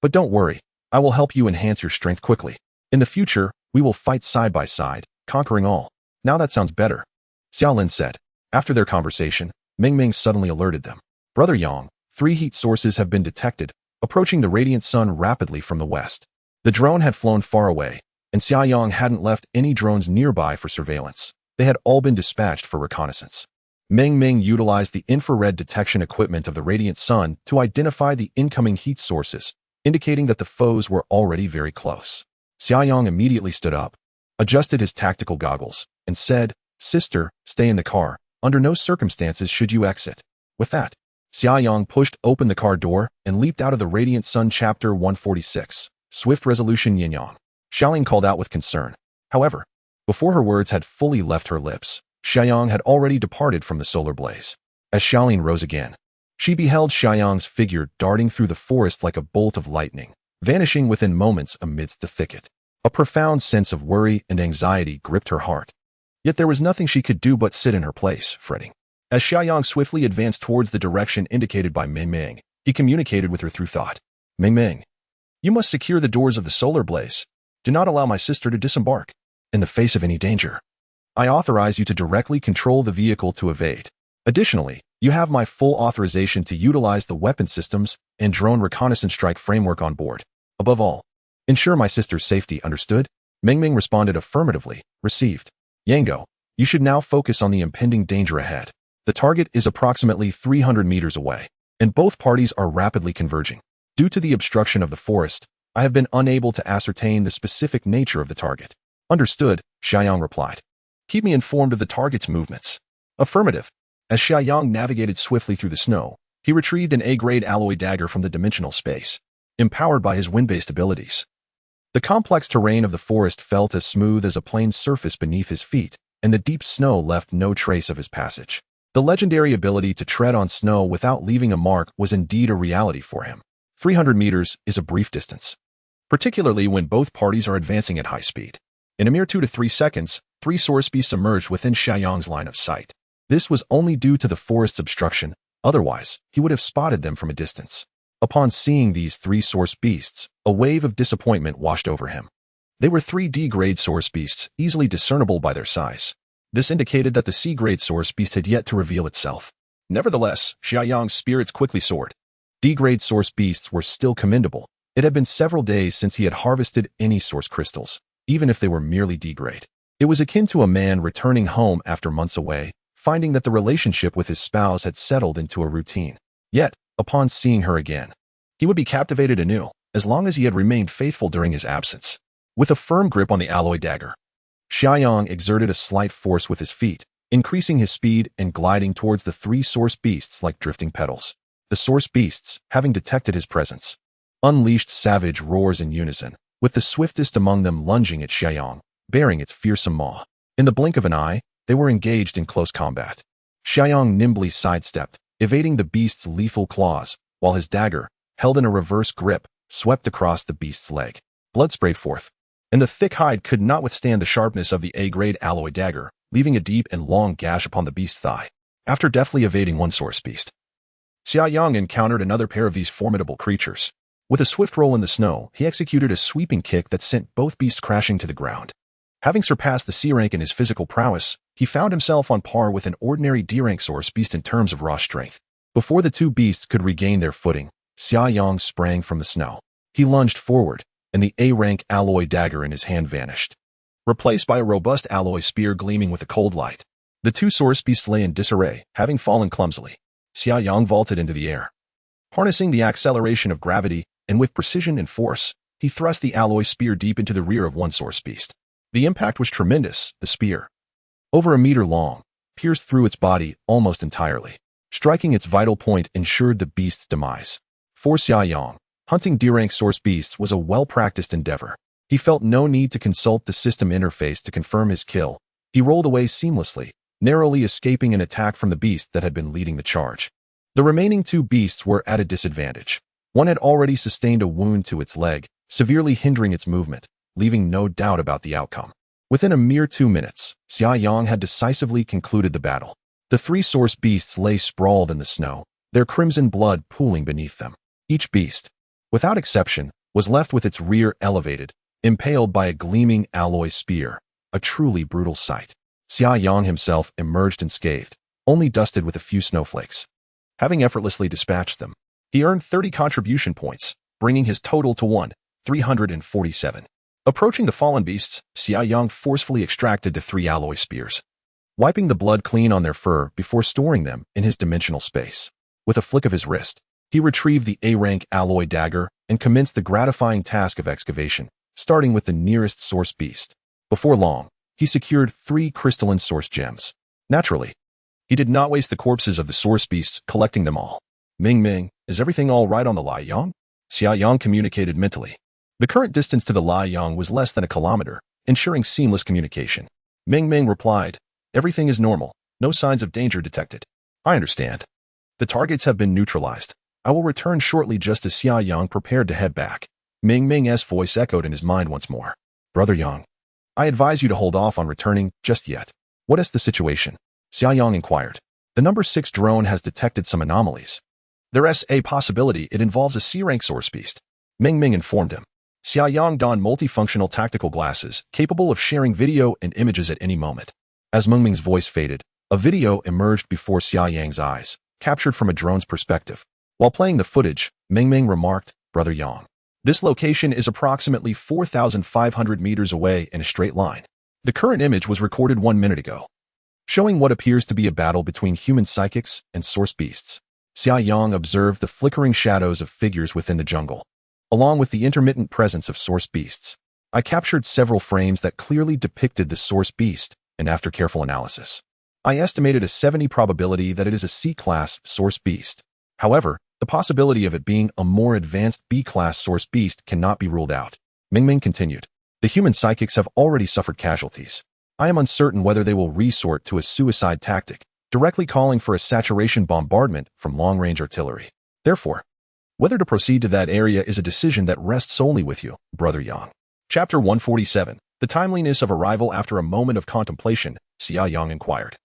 S1: But don't worry, I will help you enhance your strength quickly. In the future, we will fight side by side, conquering all. Now that sounds better. Xiaolin said. After their conversation, Ming suddenly alerted them. Brother Yang, 3 heat sources have been detected, approaching the radiant sun rapidly from the west. The drone had flown far away, and Xia Yang hadn't left any drones nearby for surveillance. They had all been dispatched for reconnaissance. Ming utilized the infrared detection equipment of the radiant sun to identify the incoming heat sources, indicating that the foes were already very close. Xia Yang immediately stood up, adjusted his tactical goggles, and said, "Sister, stay in the car. Under no circumstances should you exit." With that, Xia Yang pushed open the car door and leaped out of the Radiant Sun Chapter 146, Swift Resolution Yin Yang. Xiaoling called out with concern. However, before her words had fully left her lips, Xia Yang had already departed from the solar blaze. As Xiaoling rose again, she beheld Xia Yang's figure darting through the forest like a bolt of lightning, vanishing within moments amidst the thicket. A profound sense of worry and anxiety gripped her heart. Yet there was nothing she could do but sit in her place, fretting. As Xia Yang swiftly advanced towards the direction indicated by Ming, he communicated with her through thought. Ming, you must secure the doors of the solar blaze. Do not allow my sister to disembark. In the face of any danger, I authorize you to directly control the vehicle to evade. Additionally, you have my full authorization to utilize the weapon systems and drone reconnaissance strike framework on board. Above all, ensure my sister's safety, understood? Ming responded affirmatively, received. Yango, you should now focus on the impending danger ahead. The target is approximately 300 meters away, and both parties are rapidly converging. Due to the obstruction of the forest, I have been unable to ascertain the specific nature of the target. Understood, Xia Yang replied. Keep me informed of the target's movements. Affirmative. As Xia Yang navigated swiftly through the snow, he retrieved an A-grade alloy dagger from the dimensional space, empowered by his wind-based abilities. The complex terrain of the forest felt as smooth as a plain surface beneath his feet, and the deep snow left no trace of his passage. The legendary ability to tread on snow without leaving a mark was indeed a reality for him. 300 meters is a brief distance, particularly when both parties are advancing at high speed. In a mere 2 to 3 seconds, 3 source beasts emerged within Xia Yang's line of sight. This was only due to the forest's obstruction, otherwise he would have spotted them from a distance. Upon seeing these 3 source beasts, a wave of disappointment washed over him. They were 3 D-grade source beasts, easily discernible by their size. This indicated that the C-grade source beast had yet to reveal itself. Nevertheless, Xia Yang's spirits quickly soared. D-grade source beasts were still commendable. It had been several days since he had harvested any source crystals, even if they were merely D-grade. It was akin to a man returning home after months away, finding that the relationship with his spouse had settled into a routine. Yet, upon seeing her again, he would be captivated anew, as long as he had remained faithful during his absence. With a firm grip on the alloy dagger, Xia Yang exerted a slight force with his feet, increasing his speed and gliding towards the 3 source beasts like drifting petals. The source beasts, having detected his presence, unleashed savage roars in unison, with the swiftest among them lunging at Xia Yang, bearing its fearsome maw. In the blink of an eye, they were engaged in close combat. Xia Yang nimbly sidestepped, evading the beast's lethal claws, while his dagger, held in a reverse grip, swept across the beast's leg. Blood sprayed forth, and the thick hide could not withstand the sharpness of the A-grade alloy dagger, leaving a deep and long gash upon the beast's thigh. After deftly evading one source beast, Xia Yang encountered another pair of these formidable creatures. With a swift roll in the snow, he executed a sweeping kick that sent both beasts crashing to the ground. Having surpassed the C rank in his physical prowess, he found himself on par with an ordinary D rank source beast in terms of raw strength. Before the 2 beasts could regain their footing, Xia Yang sprang from the snow. He lunged forward, and the A-rank alloy dagger in his hand vanished, replaced by a robust alloy spear gleaming with a cold light. The 2 source beasts lay in disarray, having fallen clumsily. Xia Yang vaulted into the air. Harnessing the acceleration of gravity, and with precision and force, he thrust the alloy spear deep into the rear of one source beast. The impact was tremendous. The spear, over a meter long, pierced through its body almost entirely. Striking its vital point ensured the beast's demise. For Xia Yang, hunting D-rank source beasts was a well-practiced endeavor. He felt no need to consult the system interface to confirm his kill. He rolled away seamlessly, narrowly escaping an attack from the beast that had been leading the charge. The remaining 2 beasts were at a disadvantage. One had already sustained a wound to its leg, severely hindering its movement, leaving no doubt about the outcome. Within a mere 2 minutes, Xia Yang had decisively concluded the battle. The 3 source beasts lay sprawled in the snow, their crimson blood pooling beneath them. Each beast, without exception, was left with its rear elevated, impaled by a gleaming alloy spear, a truly brutal sight. Xia Yang himself emerged unscathed, only dusted with a few snowflakes. Having effortlessly dispatched them, he earned 30 contribution points, bringing his total to 347. Approaching the fallen beasts, Xia Yang forcefully extracted the 3 alloy spears, wiping the blood clean on their fur before storing them in his dimensional space. With a flick of his wrist, he retrieved the A-rank alloy dagger and commenced the gratifying task of excavation, starting with the nearest source beast. Before long, he secured 3 crystalline source gems. Naturally, he did not waste the corpses of the source beasts collecting them all. Ming Ming, is everything all right on the Lai Yang? Xia Yang communicated mentally. The current distance to the Lai Yang was less than a kilometer, ensuring seamless communication. Ming Ming replied, everything is normal, no signs of danger detected. I understand. The targets have been neutralized. I will return shortly just as Xia Yang prepared to head back. Ming Ming's voice echoed in his mind once more. Brother Yang, I advise you to hold off on returning just yet. What is the situation? Xia Yang inquired. The number 6 drone has detected some anomalies. There's a possibility it involves a C-rank source beast. Ming Ming informed him. Xia Yang donned multifunctional tactical glasses, capable of sharing video and images at any moment. As Ming Ming's voice faded, a video emerged before Xia Yang's eyes, captured from a drone's perspective. While playing the footage, Ming Ming remarked, Brother Yang, this location is approximately 4,500 meters away in a straight line. The current image was recorded 1 minute ago, showing what appears to be a battle between human psychics and source beasts. Xia Yang observed the flickering shadows of figures within the jungle, along with the intermittent presence of source beasts. I captured several frames that clearly depicted the source beast, and after careful analysis, I estimated a 70 probability that it is a C-class source beast. However, the possibility of it being a more advanced B-class source beast cannot be ruled out. Ming Ming continued. The human psychics have already suffered casualties. I am uncertain whether they will resort to a suicide tactic, directly calling for a saturation bombardment from long-range artillery. Therefore, whether to proceed to that area is a decision that rests solely with you, Brother Yang. Chapter 147. The timeliness of arrival. After a moment of contemplation, Xia Yang inquired.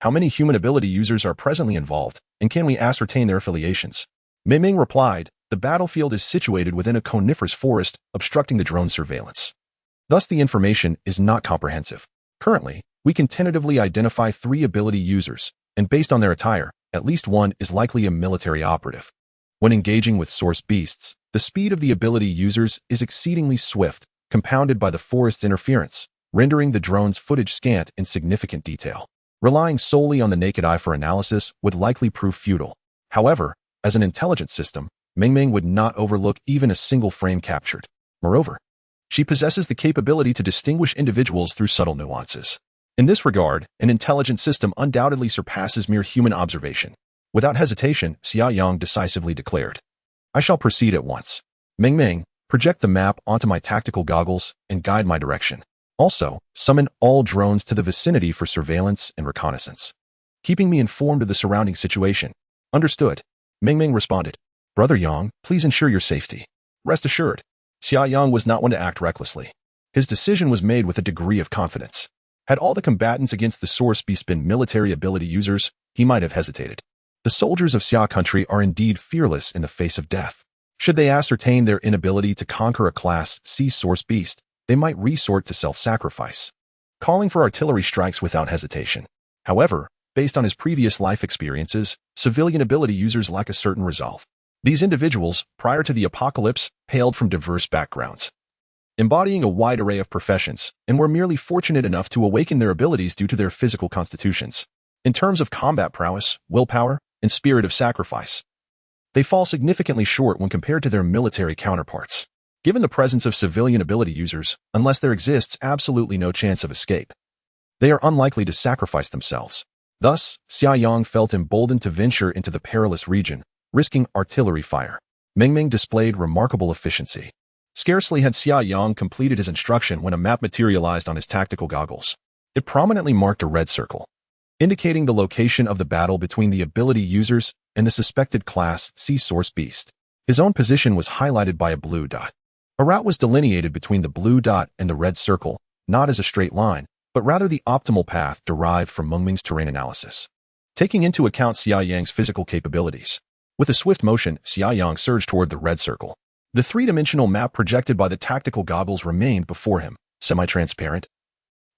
S1: How many human ability users are presently involved, and can we ascertain their affiliations? Ming Ming replied, the battlefield is situated within a coniferous forest, obstructing the drone surveillance. Thus the information is not comprehensive. Currently, we can tentatively identify 3 ability users, and based on their attire, at least one is likely a military operative. When engaging with source beasts, the speed of the ability users is exceedingly swift, compounded by the forest's interference, rendering the drone's footage scant in significant detail. Relying solely on the naked eye for analysis would likely prove futile. However, as an intelligent system, Ming Ming would not overlook even a single frame captured. Moreover, she possesses the capability to distinguish individuals through subtle nuances. In this regard, an intelligent system undoubtedly surpasses mere human observation. Without hesitation, Xia Yang decisively declared, I shall proceed at once. Ming Ming, project the map onto my tactical goggles and guide my direction. Also, summon all drones to the vicinity for surveillance and reconnaissance, keeping me informed of the surrounding situation. Understood. Ming Ming responded. Brother Yang, please ensure your safety. Rest assured, Xia Yang was not one to act recklessly. His decision was made with a degree of confidence. Had all the combatants against the source beast been military ability users, he might have hesitated. The soldiers of Xia country are indeed fearless in the face of death. Should they ascertain their inability to conquer a Class C source beast, they might resort to self-sacrifice, calling for artillery strikes without hesitation. However, based on his previous life experiences, civilian ability users lack a certain resolve. These individuals, prior to the apocalypse, hailed from diverse backgrounds, embodying a wide array of professions, and were merely fortunate enough to awaken their abilities due to their physical constitutions. In terms of combat prowess, willpower, and spirit of sacrifice, they fall significantly short when compared to their military counterparts. Given the presence of civilian ability users, unless there exists absolutely no chance of escape, they are unlikely to sacrifice themselves. Thus, Xia Yang felt emboldened to venture into the perilous region, risking artillery fire. Ming Ming displayed remarkable efficiency. Scarcely had Xia Yang completed his instruction when a map materialized on his tactical goggles. It prominently marked a red circle, indicating the location of the battle between the ability users and the suspected Class C source beast. His own position was highlighted by a blue dot. A route was delineated between the blue dot and the red circle, not as a straight line, but rather the optimal path derived from Ming Ming's terrain analysis. Taking into account Xia Yang's physical capabilities, with a swift motion, Xia Yang surged toward the red circle. The three-dimensional map projected by the tactical goggles remained before him, semi-transparent,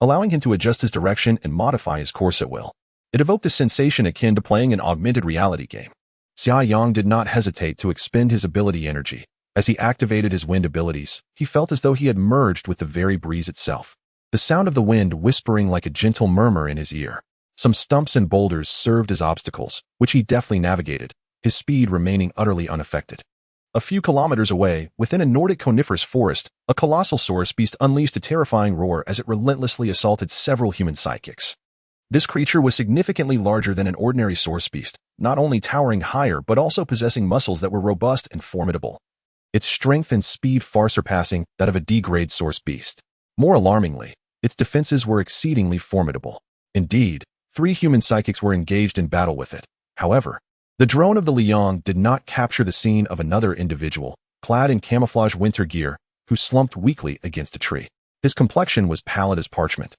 S1: allowing him to adjust his direction and modify his course at will. It evoked a sensation akin to playing an augmented reality game. Xia Yang did not hesitate to expend his ability energy. As he activated his wind abilities, he felt as though he had merged with the very breeze itself. The sound of the wind whispering like a gentle murmur in his ear. Some stumps and boulders served as obstacles, which he deftly navigated, his speed remaining utterly unaffected. A few kilometers away, within a Nordic coniferous forest, a colossal source beast unleashed a terrifying roar as it relentlessly assaulted several human psychics. This creature was significantly larger than an ordinary source beast, not only towering higher but also possessing muscles that were robust and formidable. Its strength and speed far surpassing that of a D-grade source beast. More alarmingly, its defenses were exceedingly formidable. Indeed, 3 human psychics were engaged in battle with it. However, the drone of the Liang did not capture the scene of another individual, clad in camouflage winter gear, who slumped weakly against a tree. His complexion was pallid as parchment,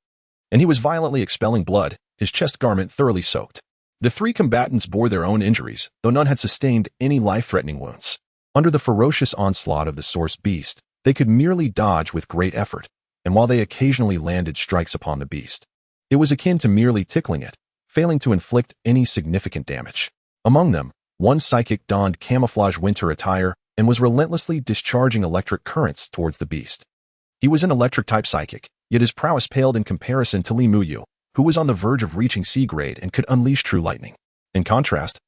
S1: and he was violently expelling blood, his chest garment thoroughly soaked. The 3 combatants bore their own injuries, though none had sustained any life-threatening wounds. Under the ferocious onslaught of the source beast, they could merely dodge with great effort, and while they occasionally landed strikes upon the beast, it was akin to merely tickling it, failing to inflict any significant damage. Among them, one psychic donned camouflage winter attire and was relentlessly discharging electric currents towards the beast. He was an electric-type psychic, yet his prowess paled in comparison to Li Muyu, who was on the verge of reaching C-grade and could unleash true lightning. In contrast,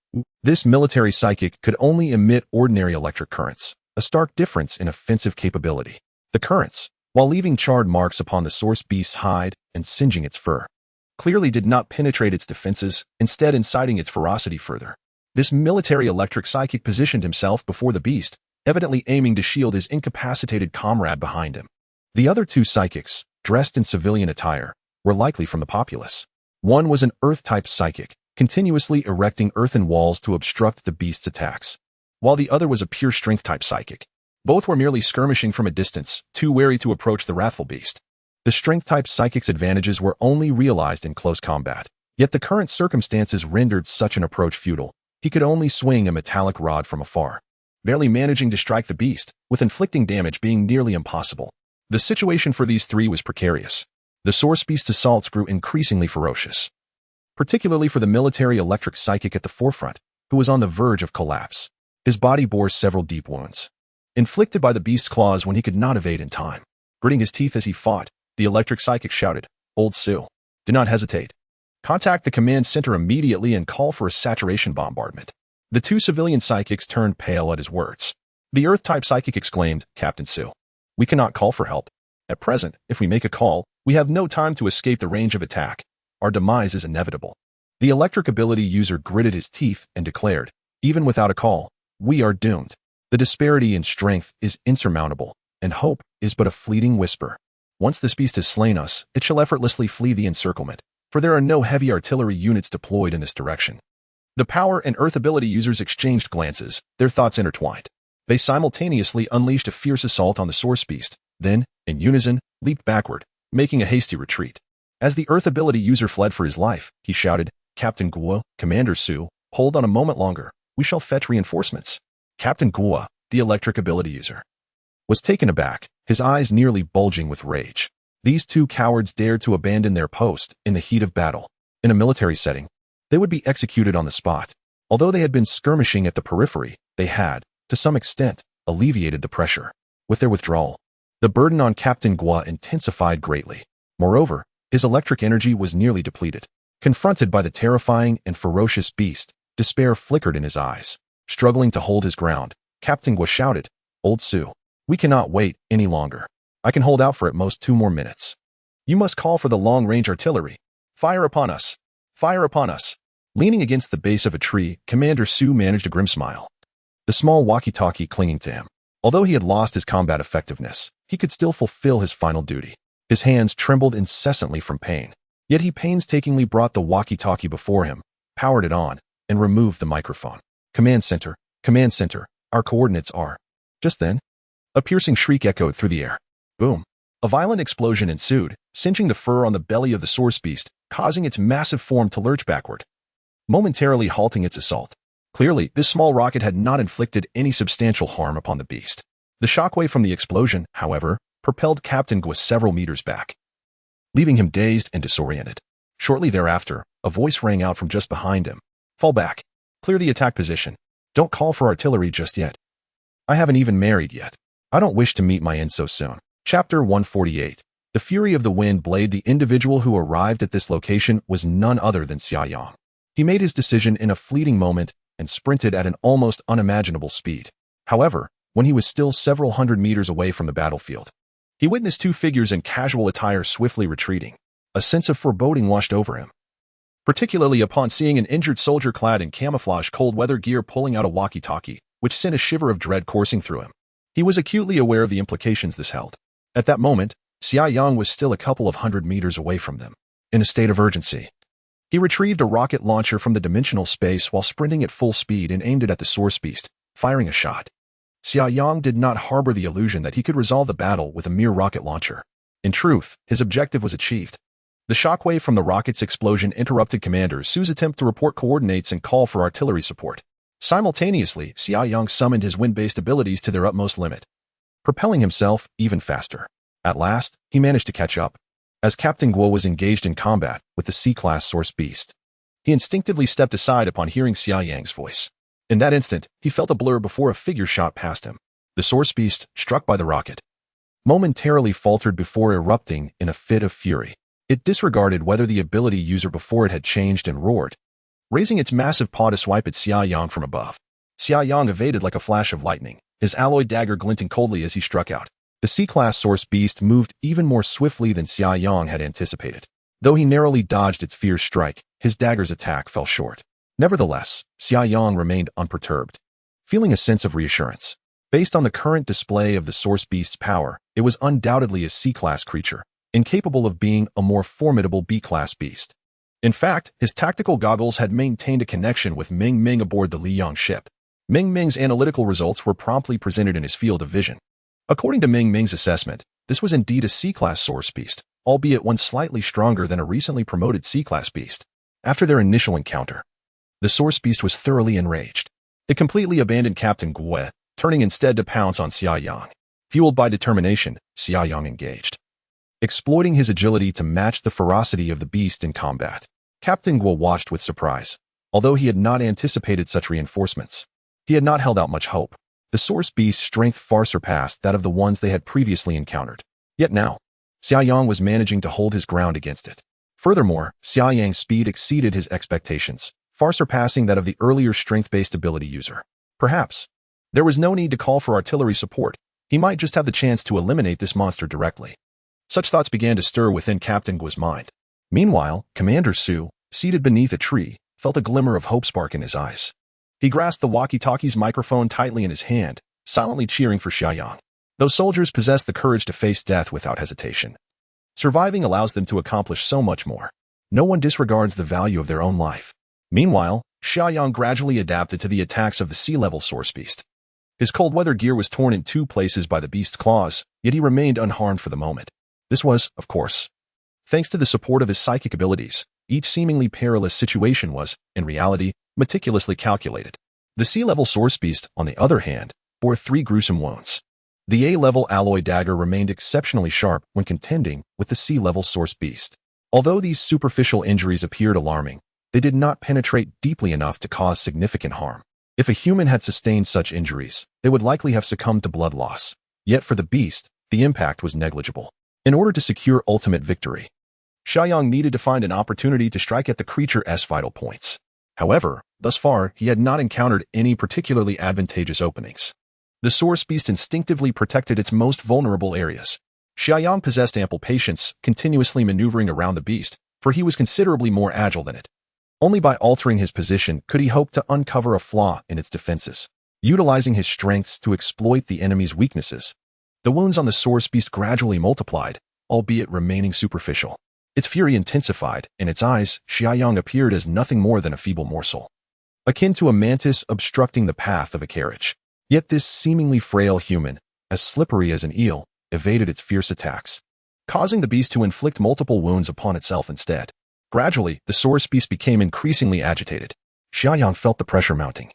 S1: this military psychic could only emit ordinary electric currents, a stark difference in offensive capability. The currents, while leaving charred marks upon the source beast's hide and singeing its fur, clearly did not penetrate its defenses, instead inciting its ferocity further. This military electric psychic positioned himself before the beast, evidently aiming to shield his incapacitated comrade behind him. The other 2 psychics, dressed in civilian attire, were likely from the populace. One was an earth-type psychic, continuously erecting earthen walls to obstruct the beast's attacks, while the other was a pure strength-type psychic. Both were merely skirmishing from a distance, too wary to approach the wrathful beast. The strength-type psychic's advantages were only realized in close combat, yet the current circumstances rendered such an approach futile. He could only swing a metallic rod from afar, barely managing to strike the beast, with inflicting damage being nearly impossible. The situation for these 3 was precarious. The source beast's assaults grew increasingly ferocious, particularly for the military electric psychic at the forefront, who was on the verge of collapse. His body bore several deep wounds, inflicted by the beast's claws when he could not evade in time. Gritting his teeth as he fought, the electric psychic shouted, "Old Sue, do not hesitate. Contact the command center immediately and call for a saturation bombardment." The 2 civilian psychics turned pale at his words. The Earth-type psychic exclaimed, "Captain Sue, we cannot call for help. At present, if we make a call, we have no time to escape the range of attack. Our demise is inevitable." The electric ability user gritted his teeth and declared, "Even without a call, we are doomed. The disparity in strength is insurmountable, and hope is but a fleeting whisper. Once this beast has slain us, it shall effortlessly flee the encirclement, for there are no heavy artillery units deployed in this direction." The power and earth ability users exchanged glances, their thoughts intertwined. They simultaneously unleashed a fierce assault on the source beast, then, in unison, leaped backward, making a hasty retreat. As the earth ability user fled for his life, he shouted, "Captain Guo, Commander Su, hold on a moment longer. We shall fetch reinforcements." Captain Guo, the electric ability user, was taken aback, his eyes nearly bulging with rage. These 2 cowards dared to abandon their post in the heat of battle. In a military setting, they would be executed on the spot. Although they had been skirmishing at the periphery, they had, to some extent, alleviated the pressure. With their withdrawal, the burden on Captain Guo intensified greatly. Moreover, his electric energy was nearly depleted. Confronted by the terrifying and ferocious beast, despair flickered in his eyes. Struggling to hold his ground, Captain Guo shouted, "Old Sue, we cannot wait any longer. I can hold out for at most 2 more minutes. You must call for the long-range artillery. Fire upon us! Fire upon us!" Leaning against the base of a tree, Commander Su managed a grim smile, the small walkie-talkie clinging to him. Although he had lost his combat effectiveness, he could still fulfill his final duty. His hands trembled incessantly from pain, yet he painstakingly brought the walkie-talkie before him, powered it on, and removed the microphone. Command Center, our coordinates are..." Just then, a piercing shriek echoed through the air. Boom! A violent explosion ensued, singeing the fur on the belly of the source beast, causing its massive form to lurch backward, momentarily halting its assault. Clearly, this small rocket had not inflicted any substantial harm upon the beast. The shockwave from the explosion, however, propelled Captain Guo several meters back. leaving him dazed and disoriented. Shortly thereafter, a voice rang out from just behind him. Fall back. Clear the attack position. Don't call for artillery just yet. I haven't even married yet. I don't wish to meet my end so soon. Chapter 148. The fury of the wind blade. The individual who arrived at this location was none other than Xia Yang. He made his decision in a fleeting moment and sprinted at an almost unimaginable speed. However, when he was still several hundred meters away from the battlefield, he witnessed two figures in casual attire swiftly retreating. A sense of foreboding washed over him, particularly upon seeing an injured soldier clad in camouflage cold-weather gear pulling out a walkie-talkie, which sent a shiver of dread coursing through him. He was acutely aware of the implications this held. At that moment, Xia Yang was still a couple of hundred meters away from them. In a state of urgency, he retrieved a rocket launcher from the dimensional space while sprinting at full speed and aimed it at the source beast, firing a shot. Xia Yang did not harbor the illusion that he could resolve the battle with a mere rocket launcher. In truth, his objective was achieved. The shockwave from the rocket's explosion interrupted Commander Su's attempt to report coordinates and call for artillery support. Simultaneously, Xia Yang summoned his wind-based abilities to their utmost limit, propelling himself even faster. At last, he managed to catch up. As Captain Guo was engaged in combat with the C-class source beast, he instinctively stepped aside upon hearing Xia Yang's voice. In that instant, he felt a blur before a figure shot past him. The source beast, struck by the rocket, momentarily faltered before erupting in a fit of fury. It disregarded whether the ability user before it had changed and roared, raising its massive paw to swipe at Xia Yang from above. Xia Yang evaded like a flash of lightning, his alloy dagger glinting coldly as he struck out. The C-class source beast moved even more swiftly than Xia Yang had anticipated. Though he narrowly dodged its fierce strike, his dagger's attack fell short. Nevertheless, Xia Yang remained unperturbed, feeling a sense of reassurance. Based on the current display of the source beast's power, it was undoubtedly a C-class creature, incapable of being a more formidable B-class beast. In fact, his tactical goggles had maintained a connection with Ming Ming aboard the Liyang ship. Ming Ming's analytical results were promptly presented in his field of vision. According to Ming Ming's assessment, this was indeed a C-class source beast, albeit one slightly stronger than a recently promoted C-class beast. After their initial encounter, the source beast was thoroughly enraged. It completely abandoned Captain Guo, turning instead to pounce on Xia Yang. Fueled by determination, Xia Yang engaged, exploiting his agility to match the ferocity of the beast in combat. Captain Guo watched with surprise. Although he had not anticipated such reinforcements, he had not held out much hope. The source beast's strength far surpassed that of the ones they had previously encountered. Yet now, Xia Yang was managing to hold his ground against it. Furthermore, Xia Yang's speed exceeded his expectations, far surpassing that of the earlier strength-based ability user. Perhaps there was no need to call for artillery support. He might just have the chance to eliminate this monster directly. Such thoughts began to stir within Captain Guo's mind. Meanwhile, Commander Su, seated beneath a tree, felt a glimmer of hope spark in his eyes. He grasped the walkie-talkie's microphone tightly in his hand, silently cheering for Xia Yang. Those soldiers possess the courage to face death without hesitation. Surviving allows them to accomplish so much more. No one disregards the value of their own life. Meanwhile, Xia Yang gradually adapted to the attacks of the sea-level source beast. His cold-weather gear was torn in two places by the beast's claws, yet he remained unharmed for the moment. This was, of course, thanks to the support of his psychic abilities. Each seemingly perilous situation was, in reality, meticulously calculated. The sea-level source beast, on the other hand, bore 3 gruesome wounds. The A-level alloy dagger remained exceptionally sharp when contending with the sea-level source beast. Although these superficial injuries appeared alarming, they did not penetrate deeply enough to cause significant harm. If a human had sustained such injuries, they would likely have succumbed to blood loss. Yet for the beast, the impact was negligible. In order to secure ultimate victory, Xia Yang needed to find an opportunity to strike at the creature's vital points. However, thus far, he had not encountered any particularly advantageous openings. The source beast instinctively protected its most vulnerable areas. Xia Yang possessed ample patience, continuously maneuvering around the beast, for he was considerably more agile than it. Only by altering his position could he hope to uncover a flaw in its defenses. Utilizing his strengths to exploit the enemy's weaknesses, the wounds on the source beast gradually multiplied, albeit remaining superficial. Its fury intensified, in its eyes, Xia Yang appeared as nothing more than a feeble morsel, akin to a mantis obstructing the path of a carriage. Yet this seemingly frail human, as slippery as an eel, evaded its fierce attacks, causing the beast to inflict multiple wounds upon itself instead. Gradually, the source beast became increasingly agitated. Xia Yang felt the pressure mounting.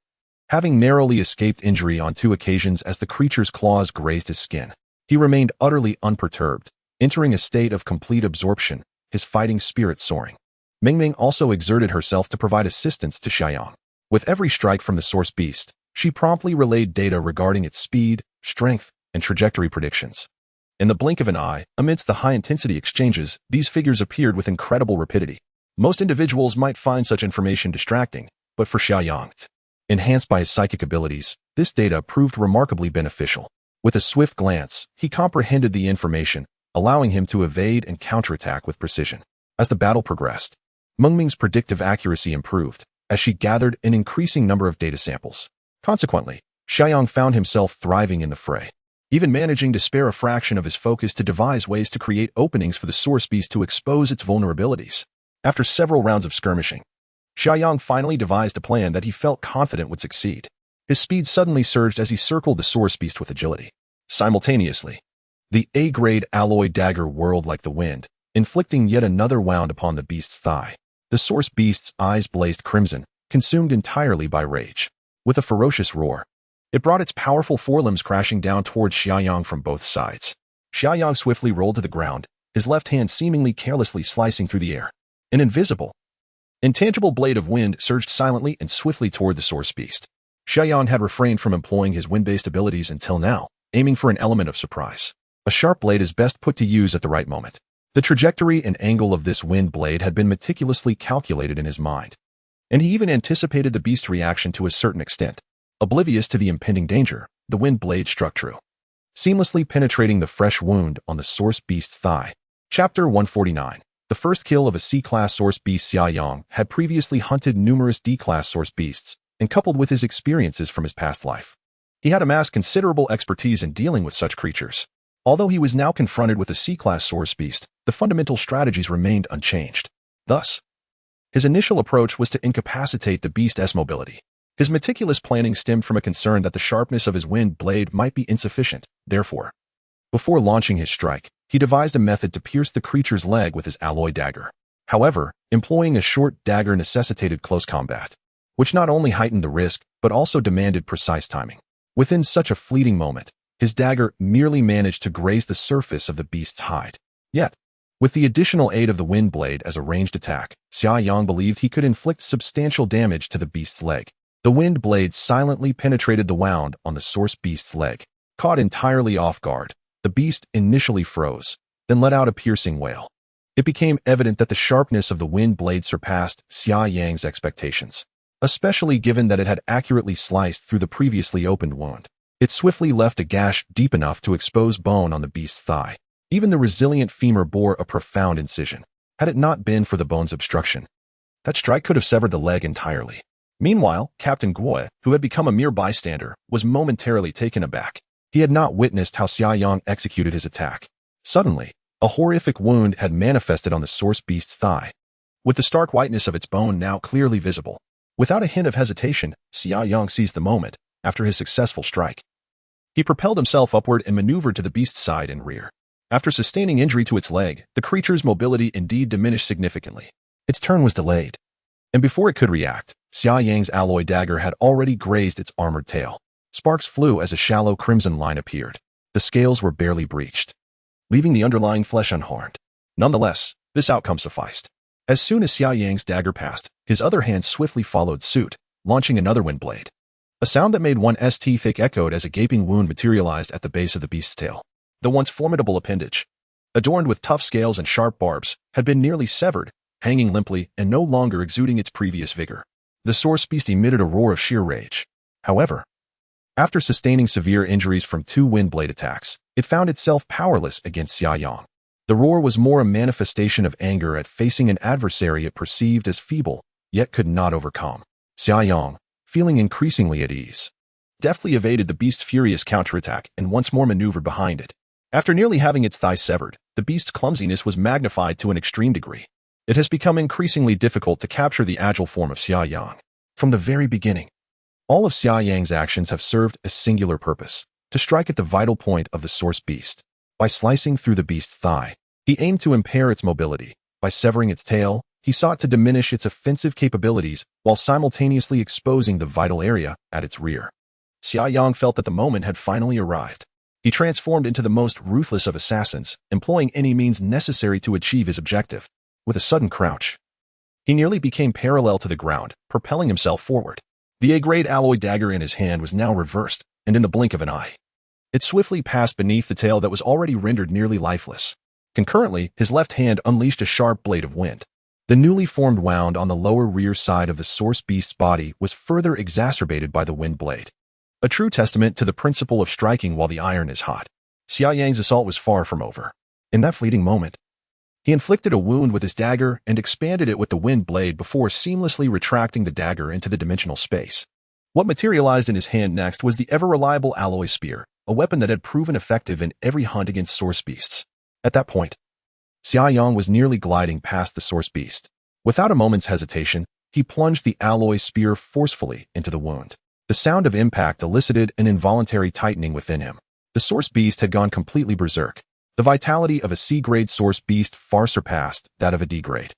S1: Having narrowly escaped injury on 2 occasions as the creature's claws grazed his skin, he remained utterly unperturbed, entering a state of complete absorption his fighting spirit soaring. Mingming also exerted herself to provide assistance to Xia Yang. With every strike from the source beast, she promptly relayed data regarding its speed, strength, and trajectory predictions. In the blink of an eye, amidst the high-intensity exchanges, these figures appeared with incredible rapidity. Most individuals might find such information distracting, but for Xia Yang, enhanced by his psychic abilities, this data proved remarkably beneficial. With a swift glance, he comprehended the information, allowing him to evade and counterattack with precision. As the battle progressed, Mengming's predictive accuracy improved, as she gathered an increasing number of data samples. Consequently, Xia Yang found himself thriving in the fray, even managing to spare a fraction of his focus to devise ways to create openings for the source beast to expose its vulnerabilities. After several rounds of skirmishing, Xia Yang finally devised a plan that he felt confident would succeed. His speed suddenly surged as he circled the source beast with agility. Simultaneously, the A-grade alloy dagger whirled like the wind, inflicting yet another wound upon the beast's thigh. The source beast's eyes blazed crimson, consumed entirely by rage. With a ferocious roar, it brought its powerful forelimbs crashing down towards Xia Yang from both sides. Xia Yang swiftly rolled to the ground, his left hand seemingly carelessly slicing through the air. An invisible, intangible blade of wind surged silently and swiftly toward the source beast. Xia Yang had refrained from employing his wind-based abilities until now, aiming for an element of surprise. A sharp blade is best put to use at the right moment. The trajectory and angle of this wind blade had been meticulously calculated in his mind, and he even anticipated the beast's reaction to a certain extent. Oblivious to the impending danger, the wind blade struck true, seamlessly penetrating the fresh wound on the source beast's thigh. Chapter 149. The first kill of a C-class source beast. Xia Yang had previously hunted numerous D-class source beasts, and coupled with his experiences from his past life, he had amassed considerable expertise in dealing with such creatures. Although he was now confronted with a C-class source beast, the fundamental strategies remained unchanged. Thus, his initial approach was to incapacitate the beast's mobility. His meticulous planning stemmed from a concern that the sharpness of his wind blade might be insufficient. Therefore, before launching his strike, he devised a method to pierce the creature's leg with his alloy dagger. However, employing a short dagger necessitated close combat, which not only heightened the risk, but also demanded precise timing. Within such a fleeting moment, his dagger merely managed to graze the surface of the beast's hide. Yet, with the additional aid of the wind blade as a ranged attack, Xia Yang believed he could inflict substantial damage to the beast's leg. The wind blade silently penetrated the wound on the source beast's leg. Caught entirely off guard, the beast initially froze, then let out a piercing wail. It became evident that the sharpness of the wind blade surpassed Xia Yang's expectations, especially given that it had accurately sliced through the previously opened wound. It swiftly left a gash deep enough to expose bone on the beast's thigh. Even the resilient femur bore a profound incision. Had it not been for the bone's obstruction, that strike could have severed the leg entirely. Meanwhile, Captain Guo, who had become a mere bystander, was momentarily taken aback. He had not witnessed how Xia Yang executed his attack. Suddenly, a horrific wound had manifested on the source beast's thigh, with the stark whiteness of its bone now clearly visible. Without a hint of hesitation, Xia Yang seized the moment. After his successful strike, he propelled himself upward and maneuvered to the beast's side and rear. After sustaining injury to its leg, the creature's mobility indeed diminished significantly. Its turn was delayed, and before it could react, Xia Yang's alloy dagger had already grazed its armored tail. Sparks flew as a shallow crimson line appeared. The scales were barely breached, leaving the underlying flesh unharmed. Nonetheless, this outcome sufficed. As soon as Xia Yang's dagger passed, his other hand swiftly followed suit, launching another wind blade. A sound that made one's teeth ache echoed as a gaping wound materialized at the base of the beast's tail. The once formidable appendage, adorned with tough scales and sharp barbs, had been nearly severed, hanging limply and no longer exuding its previous vigor. The source beast emitted a roar of sheer rage. However, after sustaining severe injuries from 2 wind blade attacks, it found itself powerless against Xia Yang. The roar was more a manifestation of anger at facing an adversary it perceived as feeble, yet could not overcome. Xia Yang, feeling increasingly at ease, deftly evaded the beast's furious counterattack and once more maneuvered behind it. After nearly having its thigh severed, the beast's clumsiness was magnified to an extreme degree. It has become increasingly difficult to capture the agile form of Xia Yang. From the very beginning, all of Xia Yang's actions have served a singular purpose: to strike at the vital point of the source beast. By slicing through the beast's thigh, he aimed to impair its mobility. By severing its tail, he sought to diminish its offensive capabilities while simultaneously exposing the vital area at its rear. Xia Yang felt that the moment had finally arrived. He transformed into the most ruthless of assassins, employing any means necessary to achieve his objective. with a sudden crouch. He nearly became parallel to the ground, propelling himself forward. The A-grade alloy dagger in his hand was now reversed, and in the blink of an eye, it swiftly passed beneath the tail that was already rendered nearly lifeless. Concurrently, his left hand unleashed a sharp blade of wind. The newly formed wound on the lower rear side of the source beast's body was further exacerbated by the wind blade. A true testament to the principle of striking while the iron is hot. Xia Yang's assault was far from over. In that fleeting moment, he inflicted a wound with his dagger and expanded it with the wind blade before seamlessly retracting the dagger into the dimensional space. What materialized in his hand next was the ever-reliable alloy spear, a weapon that had proven effective in every hunt against source beasts. At that point, Xia Yang was nearly gliding past the source beast. Without a moment's hesitation, he plunged the alloy spear forcefully into the wound. The sound of impact elicited an involuntary tightening within him. The source beast had gone completely berserk. The vitality of a C-grade source beast far surpassed that of a D-grade.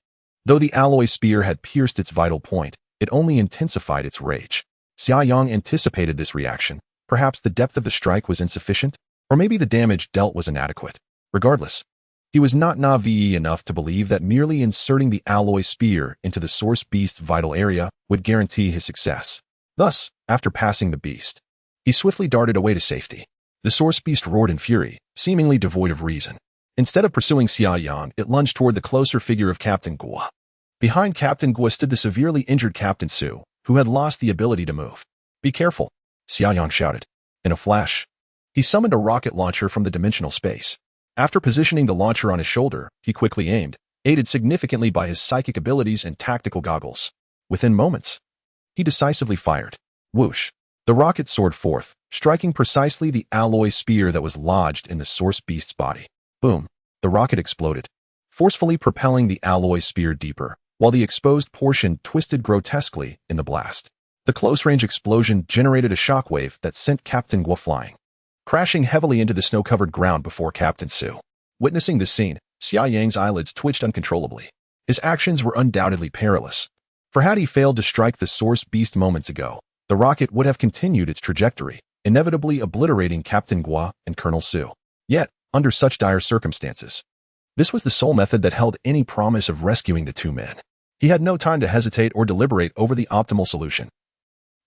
S1: Though the alloy spear had pierced its vital point, it only intensified its rage. Xia Yang anticipated this reaction. Perhaps the depth of the strike was insufficient, or maybe the damage dealt was inadequate. Regardless, he was not naive enough to believe that merely inserting the alloy spear into the source beast's vital area would guarantee his success. Thus, after passing the beast, he swiftly darted away to safety. The source beast roared in fury, seemingly devoid of reason. Instead of pursuing Xia Yang, it lunged toward the closer figure of Captain Guo. Behind Captain Guo stood the severely injured Captain Su, who had lost the ability to move. "Be careful," Xia Yang shouted. In a flash, he summoned a rocket launcher from the dimensional space. After positioning the launcher on his shoulder, he quickly aimed, aided significantly by his psychic abilities and tactical goggles. Within moments, he decisively fired. Whoosh! The rocket soared forth, striking precisely the alloy spear that was lodged in the source beast's body. Boom! The rocket exploded, forcefully propelling the alloy spear deeper, while the exposed portion twisted grotesquely in the blast. The close-range explosion generated a shockwave that sent Captain Guo flying, crashing heavily into the snow-covered ground before Captain Su. Witnessing this scene, Xia Yang's eyelids twitched uncontrollably. His actions were undoubtedly perilous, for had he failed to strike the source beast moments ago, the rocket would have continued its trajectory, inevitably obliterating Captain Guo and Colonel Su. Yet, under such dire circumstances, this was the sole method that held any promise of rescuing the two men. He had no time to hesitate or deliberate over the optimal solution.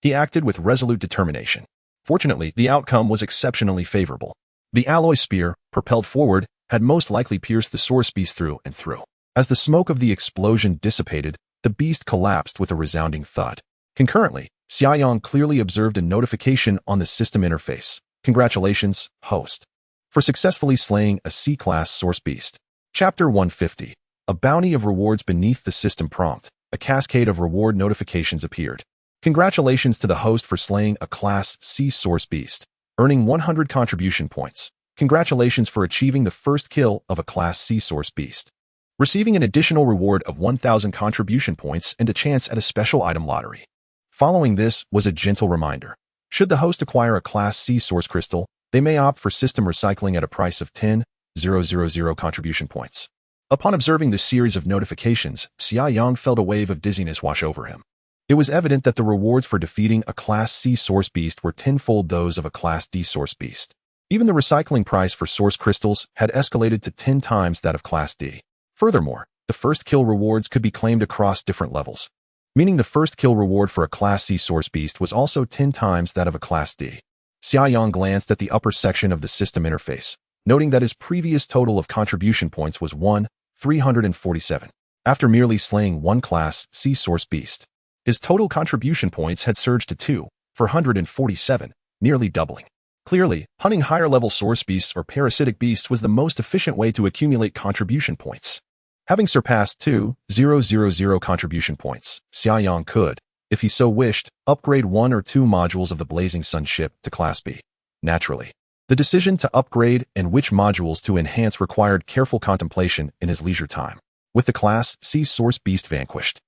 S1: He acted with resolute determination. Fortunately, the outcome was exceptionally favorable. The alloy spear, propelled forward, had most likely pierced the source beast through and through. As the smoke of the explosion dissipated, the beast collapsed with a resounding thud. Concurrently, Xia Yang clearly observed a notification on the system interface. "Congratulations, host, for successfully slaying a C-class source beast." Chapter 150. A bounty of rewards beneath the system prompt. A cascade of reward notifications appeared. Congratulations to the host for slaying a Class C source beast, earning 100 contribution points. Congratulations for achieving the first kill of a Class C source beast, receiving an additional reward of 1,000 contribution points and a chance at a special item lottery. Following this was a gentle reminder. Should the host acquire a Class C source crystal, they may opt for system recycling at a price of 10,000 contribution points. Upon observing this series of notifications, Xia Yang felt a wave of dizziness wash over him. It was evident that the rewards for defeating a Class C source beast were tenfold those of a Class D source beast. Even the recycling price for source crystals had escalated to 10 times that of Class D. Furthermore, the first kill rewards could be claimed across different levels, meaning the first kill reward for a Class C source beast was also 10 times that of a Class D. Xia Yang glanced at the upper section of the system interface, noting that his previous total of contribution points was 1,347. After merely slaying one Class C source beast, his total contribution points had surged to 2,447, nearly doubling. Clearly, hunting higher-level source beasts or parasitic beasts was the most efficient way to accumulate contribution points. Having surpassed 2,000 contribution points, Xia Yang could, if he so wished, upgrade one or two modules of the Blazing Sun ship to Class B. Naturally, the decision to upgrade and which modules to enhance required careful contemplation in his leisure time. With the Class C source beast vanquished,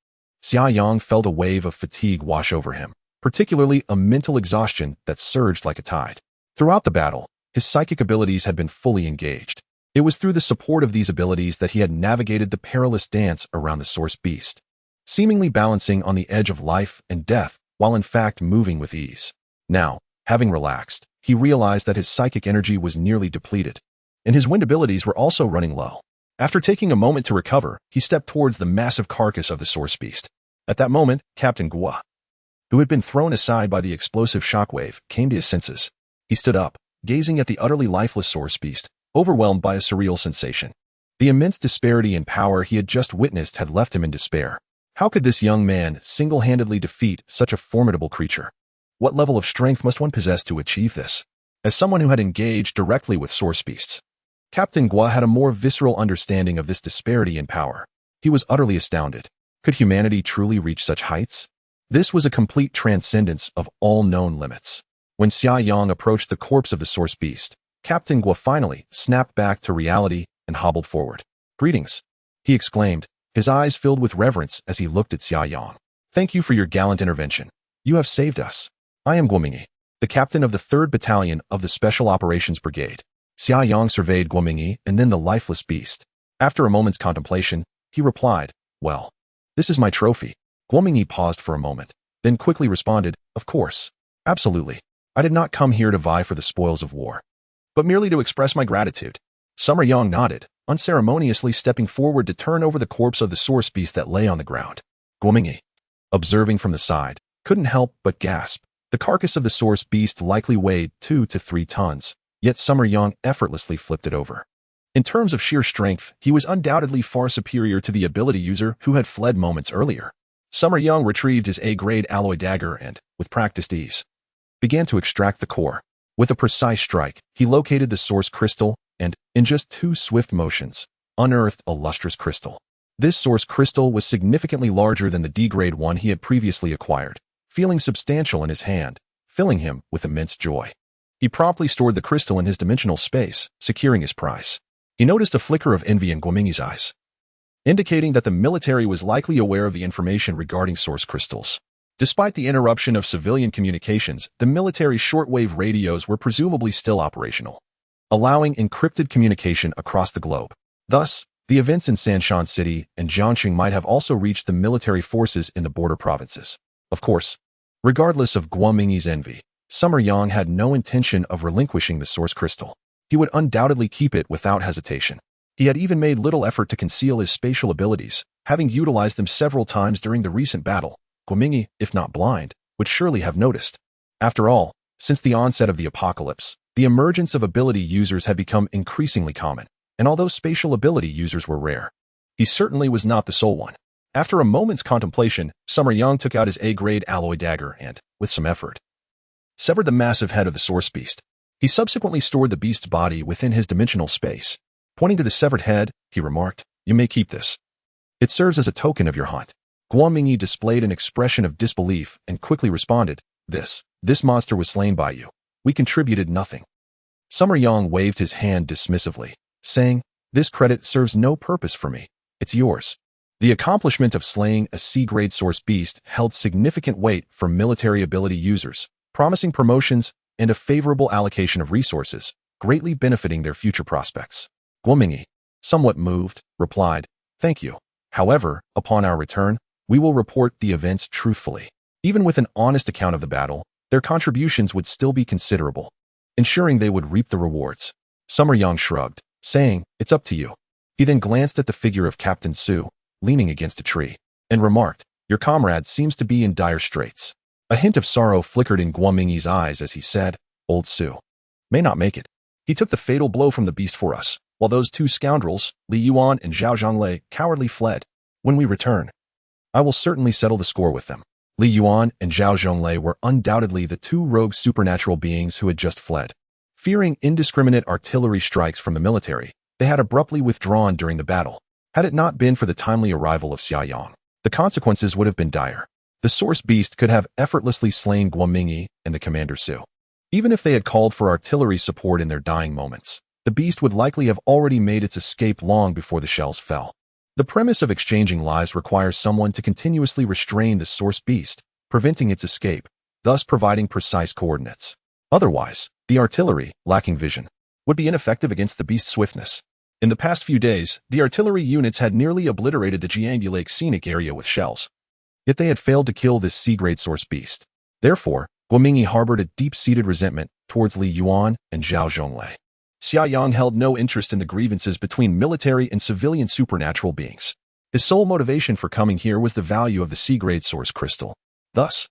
S1: Xia Yang felt a wave of fatigue wash over him, particularly a mental exhaustion that surged like a tide. Throughout the battle, his psychic abilities had been fully engaged. It was through the support of these abilities that he had navigated the perilous dance around the source beast, seemingly balancing on the edge of life and death, while in fact moving with ease. Now, having relaxed, he realized that his psychic energy was nearly depleted, and his wind abilities were also running low. After taking a moment to recover, he stepped towards the massive carcass of the source beast. At that moment, Captain Gua, who had been thrown aside by the explosive shockwave, came to his senses. He stood up, gazing at the utterly lifeless source beast, overwhelmed by a surreal sensation. The immense disparity in power he had just witnessed had left him in despair. How could this young man single-handedly defeat such a formidable creature? What level of strength must one possess to achieve this? As someone who had engaged directly with source beasts, Captain Gua had a more visceral understanding of this disparity in power. He was utterly astounded. Could humanity truly reach such heights? This was a complete transcendence of all known limits. When Xia Yang approached the corpse of the source beast, Captain Gua finally snapped back to reality and hobbled forward. "Greetings," he exclaimed, his eyes filled with reverence as he looked at Xia Yang. "Thank you for your gallant intervention. You have saved us. I am Guomingyi, the captain of the 3rd Battalion of the Special Operations Brigade." Xia Yang surveyed Guomingyi and then the lifeless beast. After a moment's contemplation, he replied, "Well, this is my trophy." Guomingyi paused for a moment, then quickly responded, "Of course. Absolutely. I did not come here to vie for the spoils of war, but merely to express my gratitude." Summer Yang nodded, unceremoniously stepping forward to turn over the corpse of the source beast that lay on the ground. Guomingyi, observing from the side, couldn't help but gasp. The carcass of the source beast likely weighed 2 to 3 tons, yet Summer Yang effortlessly flipped it over. In terms of sheer strength, he was undoubtedly far superior to the ability user who had fled moments earlier. Summer Yang retrieved his A-grade alloy dagger and, with practiced ease, began to extract the core. With a precise strike, he located the source crystal and, in just 2 swift motions, unearthed a lustrous crystal. This source crystal was significantly larger than the D-grade one he had previously acquired, feeling substantial in his hand, filling him with immense joy. He promptly stored the crystal in his dimensional space, securing his prize. He noticed a flicker of envy in Guomingyi's eyes, indicating that the military was likely aware of the information regarding source crystals. Despite the interruption of civilian communications, the military's shortwave radios were presumably still operational, allowing encrypted communication across the globe. Thus, the events in Sanshan City and Jiangxing might have also reached the military forces in the border provinces. Of course, regardless of Guomingyi's envy, Summer Yang had no intention of relinquishing the source crystal. He would undoubtedly keep it without hesitation. He had even made little effort to conceal his spatial abilities, having utilized them several times during the recent battle. Guomingyi, if not blind, would surely have noticed. After all, since the onset of the apocalypse, the emergence of ability users had become increasingly common, and although spatial ability users were rare, he certainly was not the sole one. After a moment's contemplation, Summer Yang took out his A-grade alloy dagger and, with some effort, severed the massive head of the source beast. He subsequently stored the beast's body within his dimensional space. Pointing to the severed head, he remarked, "You may keep this. It serves as a token of your hunt." Guomingyi displayed an expression of disbelief and quickly responded, This monster was slain by you. We contributed nothing." Summer Yang waved his hand dismissively, saying, "This credit serves no purpose for me. It's yours." The accomplishment of slaying a C-grade source beast held significant weight for military ability users, promising promotions and a favorable allocation of resources, greatly benefiting their future prospects. Guomingyi, somewhat moved, replied, "Thank you. However, upon our return, we will report the events truthfully." Even with an honest account of the battle, their contributions would still be considerable, ensuring they would reap the rewards. Summer Yang shrugged, saying, "It's up to you." He then glanced at the figure of Captain Su, leaning against a tree, and remarked, "Your comrade seems to be in dire straits." A hint of sorrow flickered in Guomingyi's eyes as he said, "Old Su may not make it. He took the fatal blow from the beast for us, while those 2 scoundrels, Li Yuan and Zhao Zhonglei, cowardly fled. When we return, I will certainly settle the score with them." Li Yuan and Zhao Zhonglei were undoubtedly the 2 rogue supernatural beings who had just fled. Fearing indiscriminate artillery strikes from the military, they had abruptly withdrawn during the battle. Had it not been for the timely arrival of Xia Yang, the consequences would have been dire. The source beast could have effortlessly slain Guomingyi and the Commander Su. Even if they had called for artillery support in their dying moments, the beast would likely have already made its escape long before the shells fell. The premise of exchanging lives requires someone to continuously restrain the source beast, preventing its escape, thus providing precise coordinates. Otherwise, the artillery, lacking vision, would be ineffective against the beast's swiftness. In the past few days, the artillery units had nearly obliterated the Jiangbu Lake scenic area with shells. Yet they had failed to kill this C-grade source beast. Therefore, Guomingyi harbored a deep-seated resentment towards Li Yuan and Zhao Zhonglei. Xia Yang held no interest in the grievances between military and civilian supernatural beings. His sole motivation for coming here was the value of the C-grade source crystal. Thus,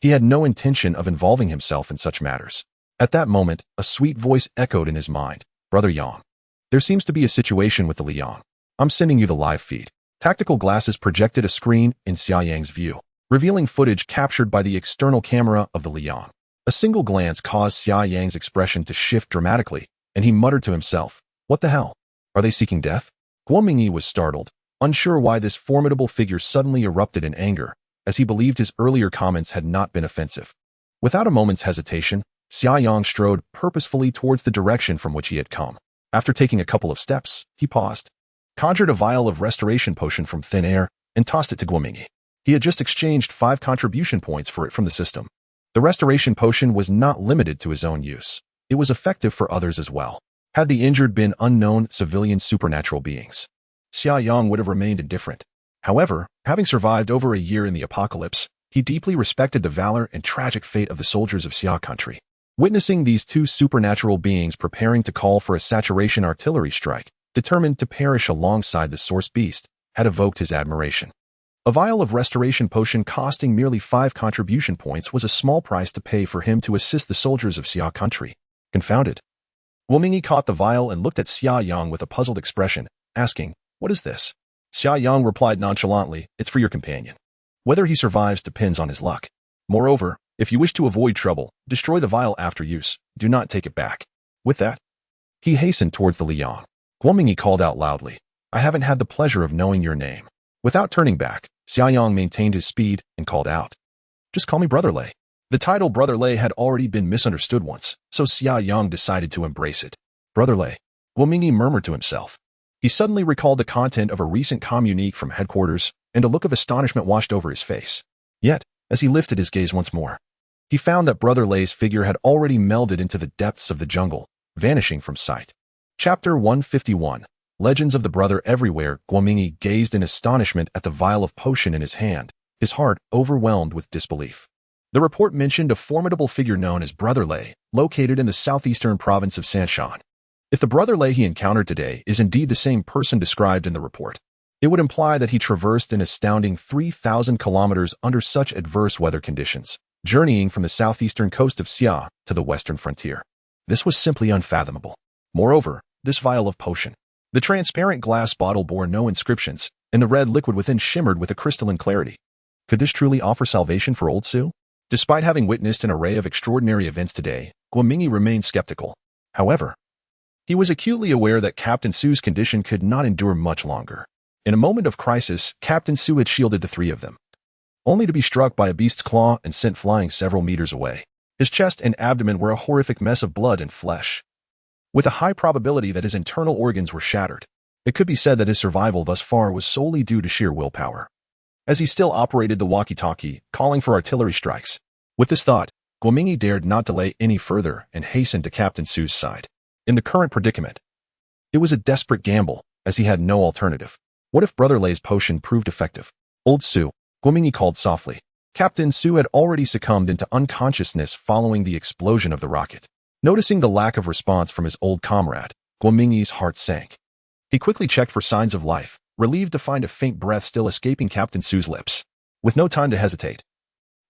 S1: he had no intention of involving himself in such matters. At that moment, a sweet voice echoed in his mind. Brother Yang. There seems to be a situation with the Liang. I'm sending you the live feed. Tactical glasses projected a screen in Xia Yang's view, revealing footage captured by the external camera of the Liang. A single glance caused Xia Yang's expression to shift dramatically, and he muttered to himself, "What the hell? Are they seeking death?" Guo Mingyi was startled, unsure why this formidable figure suddenly erupted in anger, as he believed his earlier comments had not been offensive. Without a moment's hesitation, Xia Yang strode purposefully towards the direction from which he had come. After taking a couple of steps, he paused, conjured a vial of restoration potion from thin air, and tossed it to Guo Mingyi. He had just exchanged 5 contribution points for it from the system. The restoration potion was not limited to his own use. It was effective for others as well. Had the injured been unknown civilian supernatural beings, Xia Yang would have remained indifferent. However, having survived over a year in the apocalypse, he deeply respected the valor and tragic fate of the soldiers of Xia country. Witnessing these 2 supernatural beings preparing to call for a saturation artillery strike, determined to perish alongside the source beast, had evoked his admiration. A vial of restoration potion costing merely 5 contribution points was a small price to pay for him to assist the soldiers of Xia country. Confounded, Guo Mingyi caught the vial and looked at Xia Yang with a puzzled expression, asking, "What is this?" Xia Yang replied nonchalantly, "It's for your companion. Whether he survives depends on his luck. Moreover, if you wish to avoid trouble, destroy the vial after use. Do not take it back." With that, he hastened towards the Liang. Guo Mingyi called out loudly, "I haven't had the pleasure of knowing your name." Without turning back, Xia Yang maintained his speed and called out, "Just call me Brother Lei." The title Brother Lei had already been misunderstood once, so Xia Yang decided to embrace it. Brother Lei, Guo Mingyi murmured to himself. He suddenly recalled the content of a recent communique from headquarters, and a look of astonishment washed over his face. Yet, as he lifted his gaze once more, he found that Brother Lei's figure had already melded into the depths of the jungle, vanishing from sight. Chapter 151. Legends of the Brother Everywhere. Guo Mingyi gazed in astonishment at the vial of potion in his hand, his heart overwhelmed with disbelief. The report mentioned a formidable figure known as Brother Lei, located in the southeastern province of Sanshan. If the Brother Lei he encountered today is indeed the same person described in the report, it would imply that he traversed an astounding 3,000 kilometers under such adverse weather conditions, journeying from the southeastern coast of Xia to the western frontier. This was simply unfathomable. Moreover, this vial of potion, the transparent glass bottle bore no inscriptions, and the red liquid within shimmered with a crystalline clarity. Could this truly offer salvation for Old Su? Despite having witnessed an array of extraordinary events today, Guo Mingyi remained skeptical. However, he was acutely aware that Captain Su's condition could not endure much longer. In a moment of crisis, Captain Su had shielded the 3 of them, only to be struck by a beast's claw and sent flying several meters away. His chest and abdomen were a horrific mess of blood and flesh, with a high probability that his internal organs were shattered. It could be said that his survival thus far was solely due to sheer willpower, as he still operated the walkie-talkie, calling for artillery strikes. With this thought, Guo Mingyi dared not delay any further and hastened to Captain Su's side. In the current predicament, it was a desperate gamble, as he had no alternative. What if Brother Lei's potion proved effective? Old Su, Guo Mingyi called softly. Captain Su had already succumbed into unconsciousness following the explosion of the rocket. Noticing the lack of response from his old comrade, Guo Mingyi's heart sank. He quickly checked for signs of life, relieved to find a faint breath still escaping Captain Su's lips. With no time to hesitate,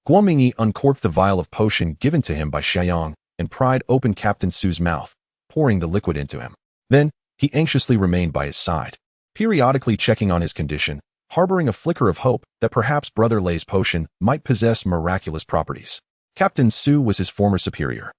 S1: Guo Mingyi uncorked the vial of potion given to him by Xia Yang and pried open Captain Su's mouth, pouring the liquid into him. Then, he anxiously remained by his side, periodically checking on his condition, harboring a flicker of hope that perhaps Brother Lei's potion might possess miraculous properties. Captain Su was his former superior,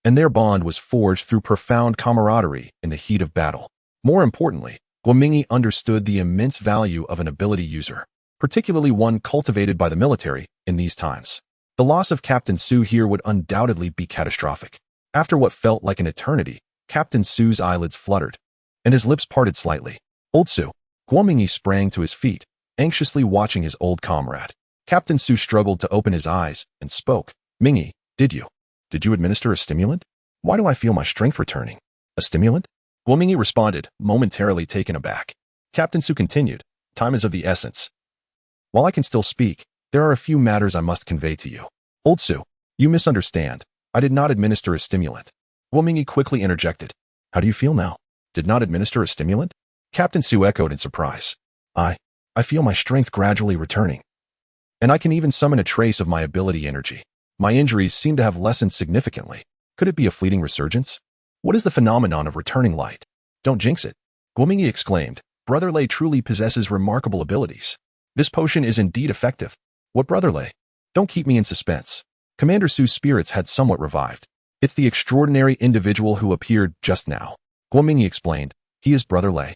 S1: and their bond was forged through profound camaraderie in the heat of battle. More importantly, Guo Mingyi understood the immense value of an ability user, particularly one cultivated by the military in these times. The loss of Captain Su here would undoubtedly be catastrophic. After what felt like an eternity, Captain Su's eyelids fluttered, and his lips parted slightly. Old Su. Guo Mingyi sprang to his feet, anxiously watching his old comrade. Captain Su struggled to open his eyes and spoke. Mingyi, did you administer a stimulant? Why do I feel my strength returning? A stimulant? Guo Mingyi responded, momentarily taken aback. Captain Su continued, time is of the essence. While I can still speak, there are a few matters I must convey to you. Old Su, you misunderstand. I did not administer a stimulant. Guo Mingyi quickly interjected. How do you feel now? Did not administer a stimulant? Captain Su echoed in surprise. I feel my strength gradually returning. And I can even summon a trace of my ability energy. My injuries seem to have lessened significantly. Could it be a fleeting resurgence? What is the phenomenon of returning light? Don't jinx it. Guomingyi exclaimed. Brother Lei truly possesses remarkable abilities. This potion is indeed effective. What Brother Lei? Don't keep me in suspense. Commander Su's spirits had somewhat revived. It's the extraordinary individual who appeared just now. Guomingyi explained. He is Brother Lei.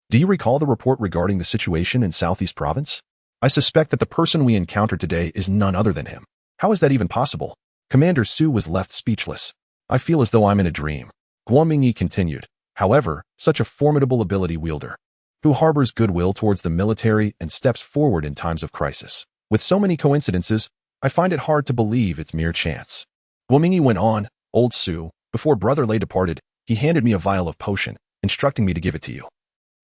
S1: Do you recall the report regarding the situation in Southeast Province? I suspect that the person we encountered today is none other than him. How is that even possible? Commander Su was left speechless. I feel as though I'm in a dream. Guomingyi continued. However, such a formidable ability wielder, who harbors goodwill towards the military and steps forward in times of crisis. With so many coincidences, I find it hard to believe it's mere chance. Guomingyi went on. Old Su, before Brother Lei departed, he handed me a vial of potion, instructing me to give it to you,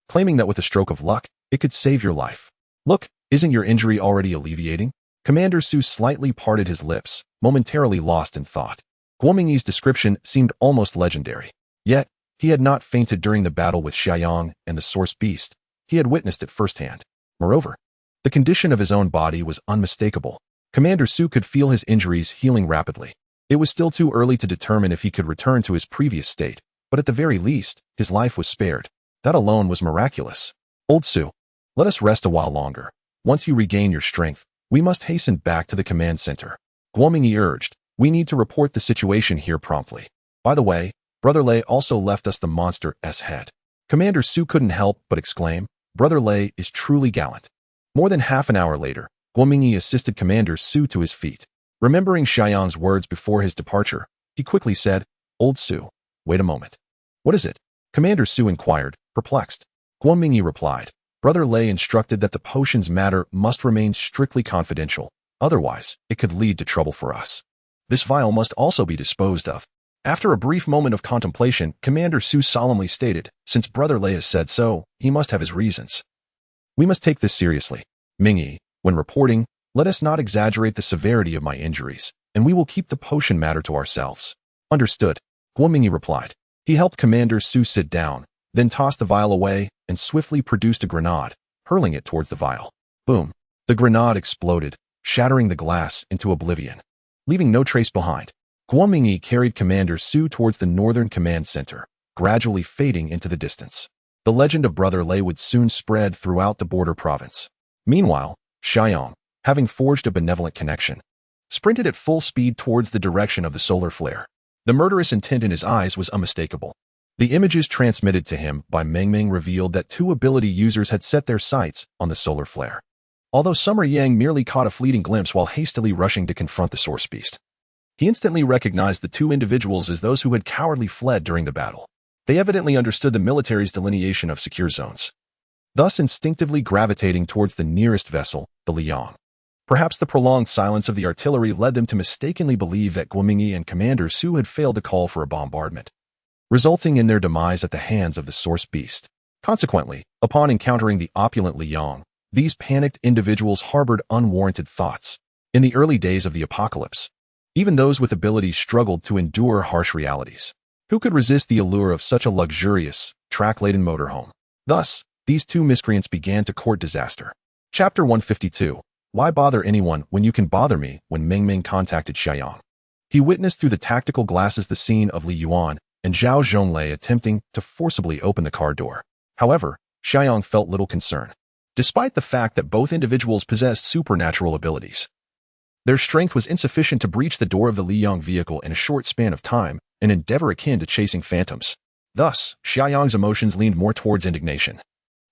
S1: claiming that with a stroke of luck, it could save your life. Look, isn't your injury already alleviating? Commander Su slightly parted his lips, momentarily lost in thought. Guomingyi's description seemed almost legendary. Yet, he had not fainted during the battle with Xia Yang and the Source Beast. He had witnessed it firsthand. Moreover, the condition of his own body was unmistakable. Commander Su could feel his injuries healing rapidly. It was still too early to determine if he could return to his previous state, but at the very least, his life was spared. That alone was miraculous. Old Su, let us rest a while longer. Once you regain your strength, we must hasten back to the command center. Guomingyi urged. We need to report the situation here promptly. By the way, Brother Lei also left us the monster's head. Commander Su couldn't help but exclaim, Brother Lei is truly gallant. More than half an hour later, Guomingyi assisted Commander Su to his feet. Remembering Xia Yang's words before his departure, he quickly said, Old Su, wait a moment. What is it? Commander Su inquired, perplexed. Guomingyi replied, Brother Lei instructed that the potion's matter must remain strictly confidential, otherwise it could lead to trouble for us. This vial must also be disposed of. After a brief moment of contemplation, Commander Su solemnly stated, since Brother Lei has said so, he must have his reasons. We must take this seriously. Mingyi, when reporting, let us not exaggerate the severity of my injuries, and we will keep the potion matter to ourselves. Understood, Guomingyi replied. He helped Commander Su sit down, then tossed the vial away and swiftly produced a grenade, hurling it towards the vial. Boom! The grenade exploded, shattering the glass into oblivion, leaving no trace behind. Guomingyi carried Commander Su towards the northern command center, gradually fading into the distance. The legend of Brother Lei would soon spread throughout the border province. Meanwhile, Xia Yang, having forged a benevolent connection, sprinted at full speed towards the direction of the solar flare. The murderous intent in his eyes was unmistakable. The images transmitted to him by Meng revealed that two ability users had set their sights on the solar flare, although Summer Yang merely caught a fleeting glimpse while hastily rushing to confront the Source Beast. He instantly recognized the two individuals as those who had cowardly fled during the battle. They evidently understood the military's delineation of secure zones, thus instinctively gravitating towards the nearest vessel, the Liang. Perhaps the prolonged silence of the artillery led them to mistakenly believe that Guomingyi and Commander Su had failed to call for a bombardment, resulting in their demise at the hands of the Source Beast. Consequently, upon encountering the opulent Liang, these panicked individuals harbored unwarranted thoughts. In the early days of the apocalypse, even those with abilities struggled to endure harsh realities. Who could resist the allure of such a luxurious, track-laden motorhome? Thus, these two miscreants began to court disaster. Chapter 152. Why bother anyone when you can bother me? When Meng contacted Xia Yang, he witnessed through the tactical glasses the scene of Li Yuan and Zhao Zhonglei attempting to forcibly open the car door. However, Xia Yang felt little concern. Despite the fact that both individuals possessed supernatural abilities, their strength was insufficient to breach the door of the Li Yang vehicle in a short span of time, an endeavor akin to chasing phantoms. Thus, Xia Yang's emotions leaned more towards indignation.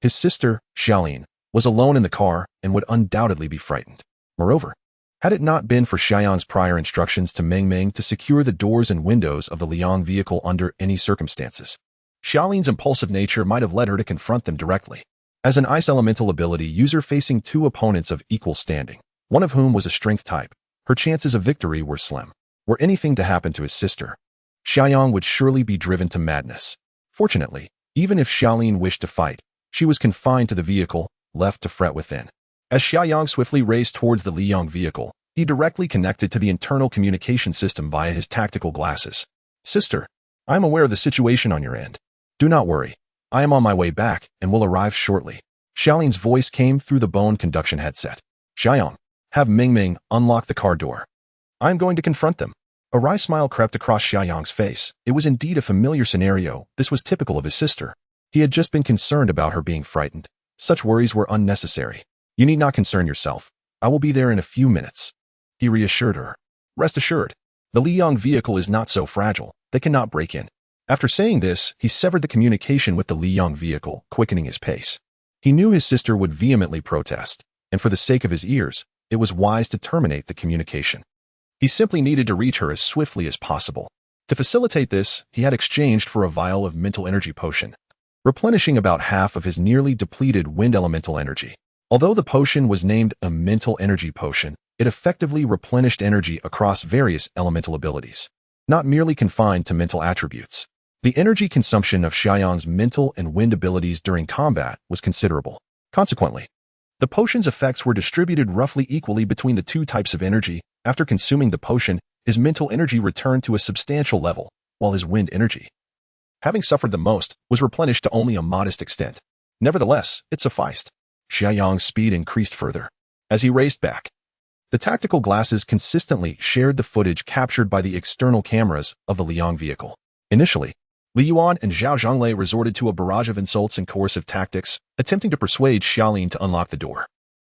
S1: His sister, Xiaolin, was alone in the car and would undoubtedly be frightened. Moreover, had it not been for Xia Yang's prior instructions to Meng to secure the doors and windows of the Liang vehicle under any circumstances, Xiaolin's impulsive nature might have led her to confront them directly. As an ice elemental ability user facing two opponents of equal standing, one of whom was a strength type, her chances of victory were slim. Were anything to happen to his sister, Xia Yang would surely be driven to madness. Fortunately, even if Xiaolin wished to fight, she was confined to the vehicle, left to fret within. As Xia Yang swiftly raced towards the Liang vehicle, he directly connected to the internal communication system via his tactical glasses. Sister, I am aware of the situation on your end. Do not worry. I am on my way back and will arrive shortly. Xiaoling's voice came through the bone conduction headset. Xia Yang, have Ming unlock the car door. I am going to confront them. A wry smile crept across Xia Yang's face. It was indeed a familiar scenario. This was typical of his sister. He had just been concerned about her being frightened. Such worries were unnecessary. You need not concern yourself. I will be there in a few minutes. He reassured her. Rest assured, the Li Yang vehicle is not so fragile. They cannot break in. After saying this, he severed the communication with the Li Yang vehicle, quickening his pace. He knew his sister would vehemently protest, and for the sake of his ears, it was wise to terminate the communication. He simply needed to reach her as swiftly as possible. To facilitate this, he had exchanged for a vial of mental energy potion, replenishing about half of his nearly depleted wind elemental energy. Although the potion was named a mental energy potion, it effectively replenished energy across various elemental abilities, not merely confined to mental attributes. The energy consumption of Xia Yang's mental and wind abilities during combat was considerable. Consequently, the potion's effects were distributed roughly equally between the two types of energy. After consuming the potion, his mental energy returned to a substantial level, while his wind energy, having suffered the most, was replenished to only a modest extent. Nevertheless, it sufficed. Xia Yang's speed increased further. As he raced back, the tactical glasses consistently shared the footage captured by the external cameras of the Liang vehicle. Initially, Li Yuan and Zhao Zhonglei resorted to a barrage of insults and coercive tactics, attempting to persuade Xiaolin to unlock the door.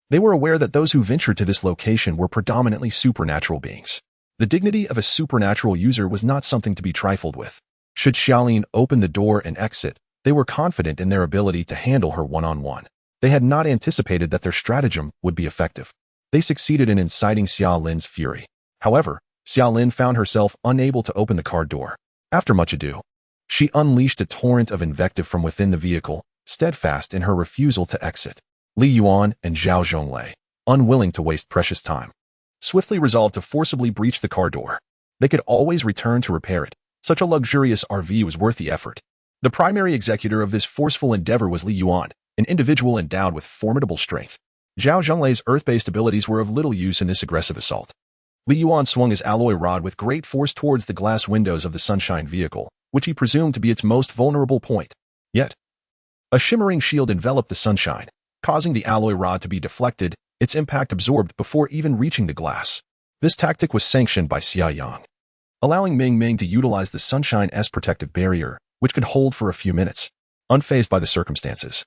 S1: They were aware that those who ventured to this location were predominantly supernatural beings. The dignity of a supernatural user was not something to be trifled with. Should Xiaolin open the door and exit, they were confident in their ability to handle her one-on-one. They had not anticipated that their stratagem would be effective. They succeeded in inciting Xiaolin's fury. However, Xiaolin found herself unable to open the car door. After much ado, she unleashed a torrent of invective from within the vehicle, steadfast in her refusal to exit. Li Yuan and Zhao Zhonglei, unwilling to waste precious time, swiftly resolved to forcibly breach the car door. They could always return to repair it. Such a luxurious RV was worth the effort. The primary executor of this forceful endeavor was Li Yuan, an individual endowed with formidable strength. Zhao Zhonglei's earth-based abilities were of little use in this aggressive assault. Li Yuan swung his alloy rod with great force towards the glass windows of the Sunshine vehicle, which he presumed to be its most vulnerable point. Yet, a shimmering shield enveloped the Sunshine, causing the alloy rod to be deflected, its impact absorbed before even reaching the glass. This tactic was sanctioned by Xia Yang, allowing Ming to utilize the Sunshine's protective barrier, which could hold for a few minutes. Unfazed by the circumstances,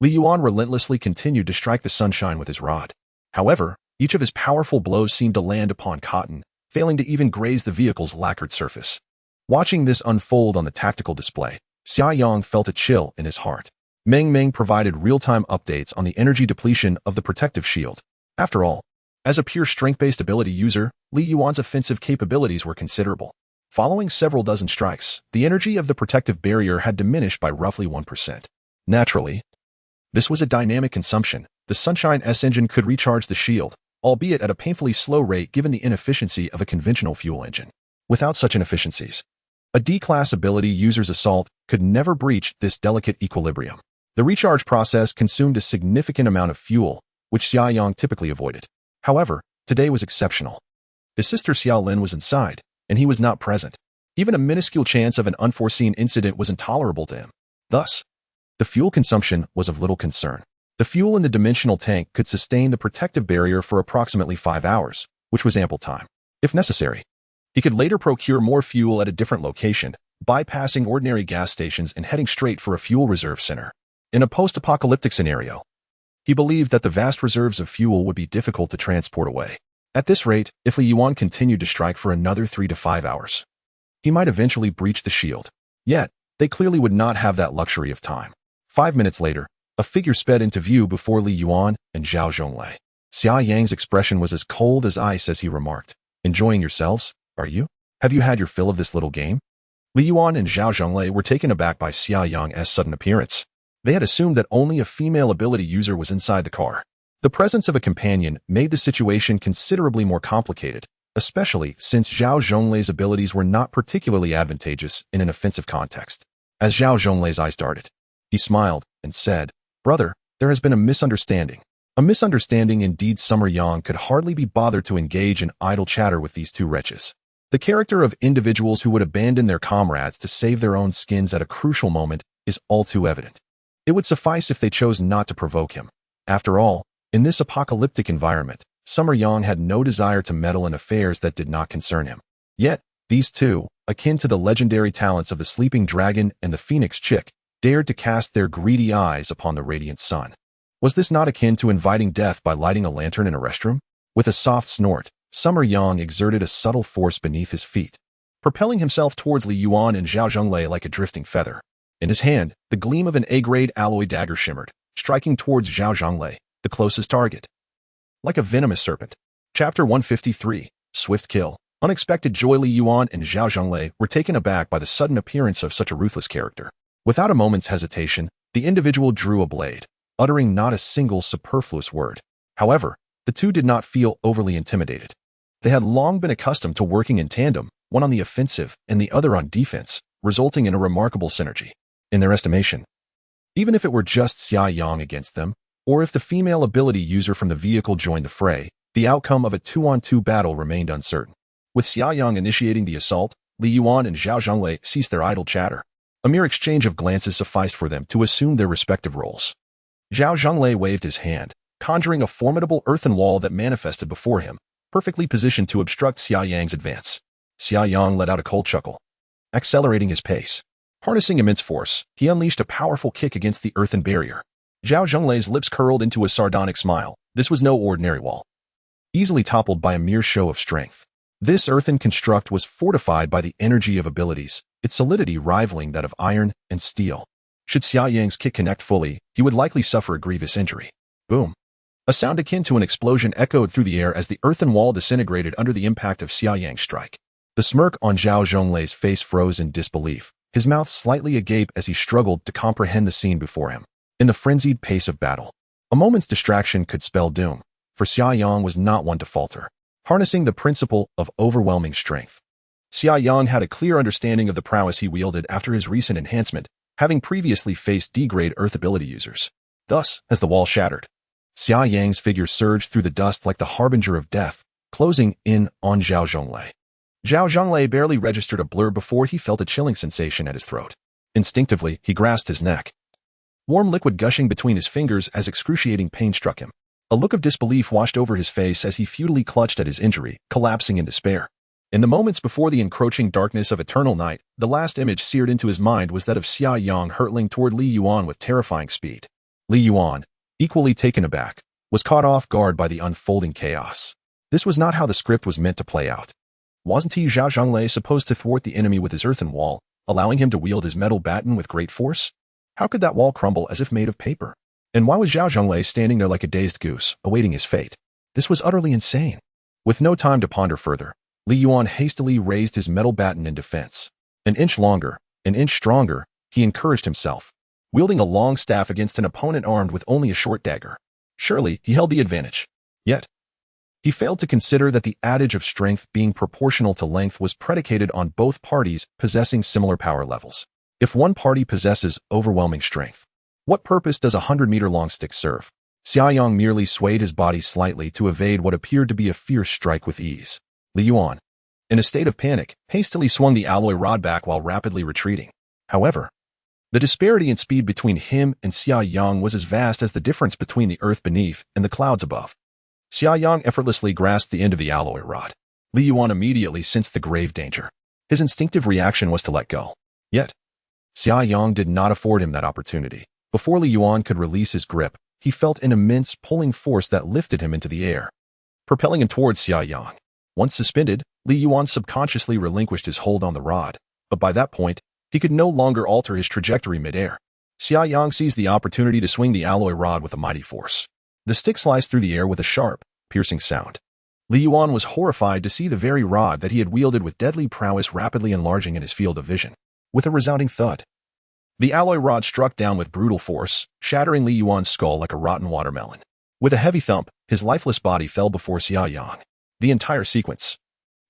S1: Li Yuan relentlessly continued to strike the Sunshine with his rod. However, each of his powerful blows seemed to land upon cotton, failing to even graze the vehicle's lacquered surface. Watching this unfold on the tactical display, Xia Yang felt a chill in his heart. Ming provided real-time updates on the energy depletion of the protective shield. After all, as a pure strength-based ability user, Li Yuan's offensive capabilities were considerable. Following several dozen strikes, the energy of the protective barrier had diminished by roughly 1%. Naturally, this was a dynamic consumption. The Sunshine's engine could recharge the shield, albeit at a painfully slow rate given the inefficiency of a conventional fuel engine. Without such inefficiencies, a D-class ability user's assault could never breach this delicate equilibrium. The recharge process consumed a significant amount of fuel, which Xia Yang typically avoided. However, today was exceptional. His sister Xiaolin was inside, and he was not present. Even a minuscule chance of an unforeseen incident was intolerable to him. Thus, the fuel consumption was of little concern. The fuel in the dimensional tank could sustain the protective barrier for approximately 5 hours, which was ample time. If necessary, he could later procure more fuel at a different location, bypassing ordinary gas stations and heading straight for a fuel reserve center. In a post-apocalyptic scenario, he believed that the vast reserves of fuel would be difficult to transport away. At this rate, if Li Yuan continued to strike for another 3 to 5 hours, he might eventually breach the shield. Yet, they clearly would not have that luxury of time. 5 minutes later, a figure sped into view before Li Yuan and Zhao Zhonglei. Xia Yang's expression was as cold as ice as he remarked, "Enjoying yourselves, are you? Have you had your fill of this little game?" Li Yuan and Zhao Zhonglei were taken aback by Xia Yang's sudden appearance. They had assumed that only a female ability user was inside the car. The presence of a companion made the situation considerably more complicated, especially since Zhao Zhonglei's abilities were not particularly advantageous in an offensive context. As Zhao Zhonglei's eyes darted, he smiled and said, "Brother, there has been a misunderstanding." A misunderstanding indeed. Summer Yang could hardly be bothered to engage in idle chatter with these two wretches. The character of individuals who would abandon their comrades to save their own skins at a crucial moment is all too evident. It would suffice if they chose not to provoke him. After all, in this apocalyptic environment, Xia Yang had no desire to meddle in affairs that did not concern him. Yet, these two, akin to the legendary talents of the sleeping dragon and the phoenix chick, dared to cast their greedy eyes upon the radiant sun. Was this not akin to inviting death by lighting a lantern in a restroom? With a soft snort, Xia Yang exerted a subtle force beneath his feet, propelling himself towards Li Yuan and Zhao Zhonglei like a drifting feather. In his hand, the gleam of an A-grade alloy dagger shimmered, striking towards Zhao Zhonglei, the closest target. Like a venomous serpent. Chapter 153, Swift Kill. Unexpected joy. Li Yuan and Zhao Zhonglei were taken aback by the sudden appearance of such a ruthless character. Without a moment's hesitation, the individual drew a blade, uttering not a single superfluous word. However, the two did not feel overly intimidated. They had long been accustomed to working in tandem, one on the offensive and the other on defense, resulting in a remarkable synergy. In their estimation, even if it were just Xia Yang against them, or if the female ability user from the vehicle joined the fray, the outcome of a 2-on-2 battle remained uncertain. With Xia Yang initiating the assault, Li Yuan and Zhao Zhonglei ceased their idle chatter. A mere exchange of glances sufficed for them to assume their respective roles. Zhao Zhonglei waved his hand, conjuring a formidable earthen wall that manifested before him, perfectly positioned to obstruct Xia Yang's advance. Xia Yang let out a cold chuckle, accelerating his pace. Harnessing immense force, he unleashed a powerful kick against the earthen barrier. Zhao Zhonglei's lips curled into a sardonic smile. This was no ordinary wall, easily toppled by a mere show of strength. This earthen construct was fortified by the energy of abilities, its solidity rivaling that of iron and steel. Should Xia Yang's kick connect fully, he would likely suffer a grievous injury. Boom. A sound akin to an explosion echoed through the air as the earthen wall disintegrated under the impact of Xia Yang's strike. The smirk on Zhao Zhonglei's face froze in disbelief, his mouth slightly agape as he struggled to comprehend the scene before him. In the frenzied pace of battle, a moment's distraction could spell doom, for Xia Yang was not one to falter. Harnessing the principle of overwhelming strength, Xia Yang had a clear understanding of the prowess he wielded after his recent enhancement, having previously faced D-grade earth ability users. Thus, as the wall shattered, Xia Yang's figure surged through the dust like the harbinger of death, closing in on Zhao Zhonglei. Zhao Zhonglei barely registered a blur before he felt a chilling sensation at his throat. Instinctively, he grasped his neck, warm liquid gushing between his fingers as excruciating pain struck him. A look of disbelief washed over his face as he futilely clutched at his injury, collapsing in despair. In the moments before the encroaching darkness of eternal night, the last image seared into his mind was that of Xia Yang hurtling toward Li Yuan with terrifying speed. Li Yuan, equally taken aback, was caught off guard by the unfolding chaos. This was not how the script was meant to play out. Wasn't he, Zhao Zhonglei, supposed to thwart the enemy with his earthen wall, allowing him to wield his metal baton with great force? How could that wall crumble as if made of paper? And why was Zhao Zhonglei standing there like a dazed goose, awaiting his fate? This was utterly insane. With no time to ponder further, Li Yuan hastily raised his metal baton in defense. An inch longer, an inch stronger, he encouraged himself, wielding a long staff against an opponent armed with only a short dagger. Surely, he held the advantage. Yet, he failed to consider that the adage of strength being proportional to length was predicated on both parties possessing similar power levels. If one party possesses overwhelming strength, what purpose does a 100-meter-long stick serve? Xia Yang merely swayed his body slightly to evade what appeared to be a fierce strike with ease. Li Yuan, in a state of panic, hastily swung the alloy rod back while rapidly retreating. However, the disparity in speed between him and Xia Yang was as vast as the difference between the earth beneath and the clouds above. Xia Yang effortlessly grasped the end of the alloy rod. Li Yuan immediately sensed the grave danger. His instinctive reaction was to let go. Yet, Xia Yang did not afford him that opportunity. Before Li Yuan could release his grip, he felt an immense pulling force that lifted him into the air, propelling him towards Xia Yang. Once suspended, Li Yuan subconsciously relinquished his hold on the rod, but by that point, he could no longer alter his trajectory mid-air. Xia Yang seized the opportunity to swing the alloy rod with a mighty force. The stick sliced through the air with a sharp, piercing sound. Li Yuan was horrified to see the very rod that he had wielded with deadly prowess rapidly enlarging in his field of vision. With a resounding thud, the alloy rod struck down with brutal force, shattering Li Yuan's skull like a rotten watermelon. With a heavy thump, his lifeless body fell before Xia Yang. The entire sequence,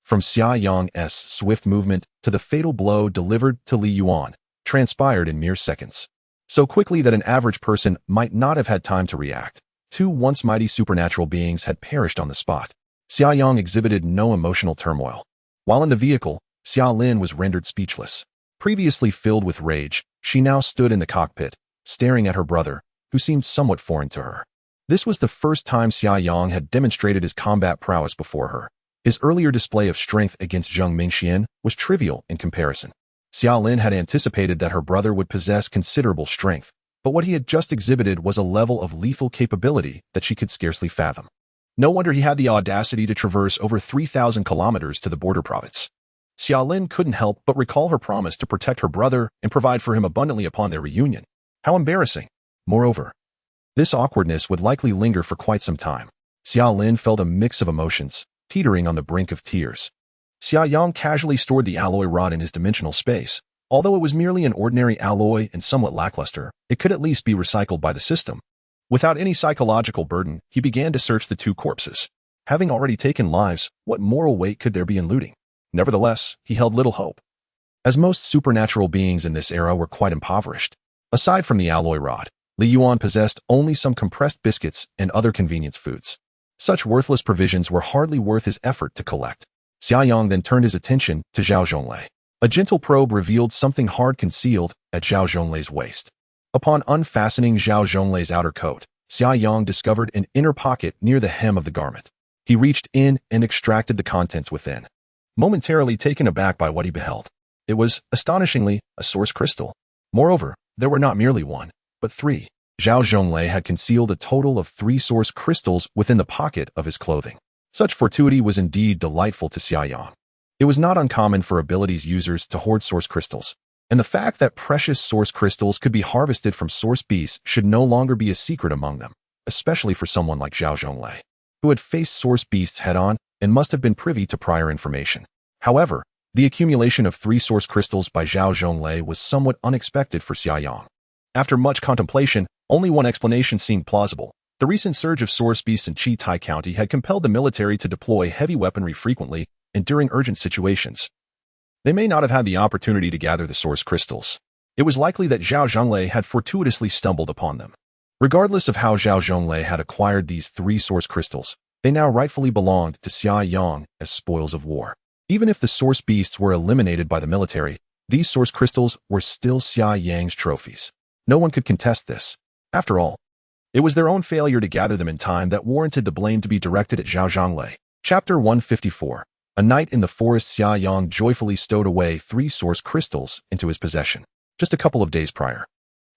S1: from Xia Yang's swift movement to the fatal blow delivered to Li Yuan, transpired in mere seconds. So quickly that an average person might not have had time to react. Two once mighty supernatural beings had perished on the spot. Xia Yang exhibited no emotional turmoil. While in the vehicle, Xia Lin was rendered speechless. Previously filled with rage, she now stood in the cockpit, staring at her brother, who seemed somewhat foreign to her. This was the first time Xia Yang had demonstrated his combat prowess before her. His earlier display of strength against Zheng Mingxian was trivial in comparison. Xia Lin had anticipated that her brother would possess considerable strength, but what he had just exhibited was a level of lethal capability that she could scarcely fathom. No wonder he had the audacity to traverse over 3,000 kilometers to the border province. Xia Lin couldn't help but recall her promise to protect her brother and provide for him abundantly upon their reunion. How embarrassing. Moreover, this awkwardness would likely linger for quite some time. Xia Lin felt a mix of emotions, teetering on the brink of tears. Xia Yang casually stored the alloy rod in his dimensional space. Although it was merely an ordinary alloy and somewhat lackluster, it could at least be recycled by the system. Without any psychological burden, he began to search the two corpses. Having already taken lives, what moral weight could there be in looting? Nevertheless, he held little hope, as most supernatural beings in this era were quite impoverished. Aside from the alloy rod, Li Yuan possessed only some compressed biscuits and other convenience foods. Such worthless provisions were hardly worth his effort to collect. Xia Yang then turned his attention to Zhao Zhonglei. A gentle probe revealed something hard concealed at Zhao Zhonglei's waist. Upon unfastening Zhao Zhonglei's outer coat, Xia Yang discovered an inner pocket near the hem of the garment. He reached in and extracted the contents within. Momentarily taken aback by what he beheld, it was, astonishingly, a source crystal. Moreover, there were not merely one, but three. Zhao Zhonglei had concealed a total of 3 source crystals within the pocket of his clothing. Such fortuity was indeed delightful to Xia Yang. It was not uncommon for abilities users to hoard source crystals, and the fact that precious source crystals could be harvested from source beasts should no longer be a secret among them, especially for someone like Zhao Zhonglei, who had faced source beasts head-on and must have been privy to prior information. However, the accumulation of 3 source crystals by Zhao Zhonglei was somewhat unexpected for Xia Yang. After much contemplation, only one explanation seemed plausible. The recent surge of source beasts in Chitai County had compelled the military to deploy heavy weaponry frequently and during urgent situations. They may not have had the opportunity to gather the source crystals. It was likely that Zhao Zhonglei had fortuitously stumbled upon them. Regardless of how Zhao Zhonglei had acquired these 3 source crystals, they now rightfully belonged to Xia Yang as spoils of war. Even if the source beasts were eliminated by the military, these source crystals were still Xia Yang's trophies. No one could contest this. After all, it was their own failure to gather them in time that warranted the blame to be directed at Zhao Zhonglei. Chapter 154. A night in the forest. Xia Yang joyfully stowed away 3 source crystals into his possession. Just a couple of days prior,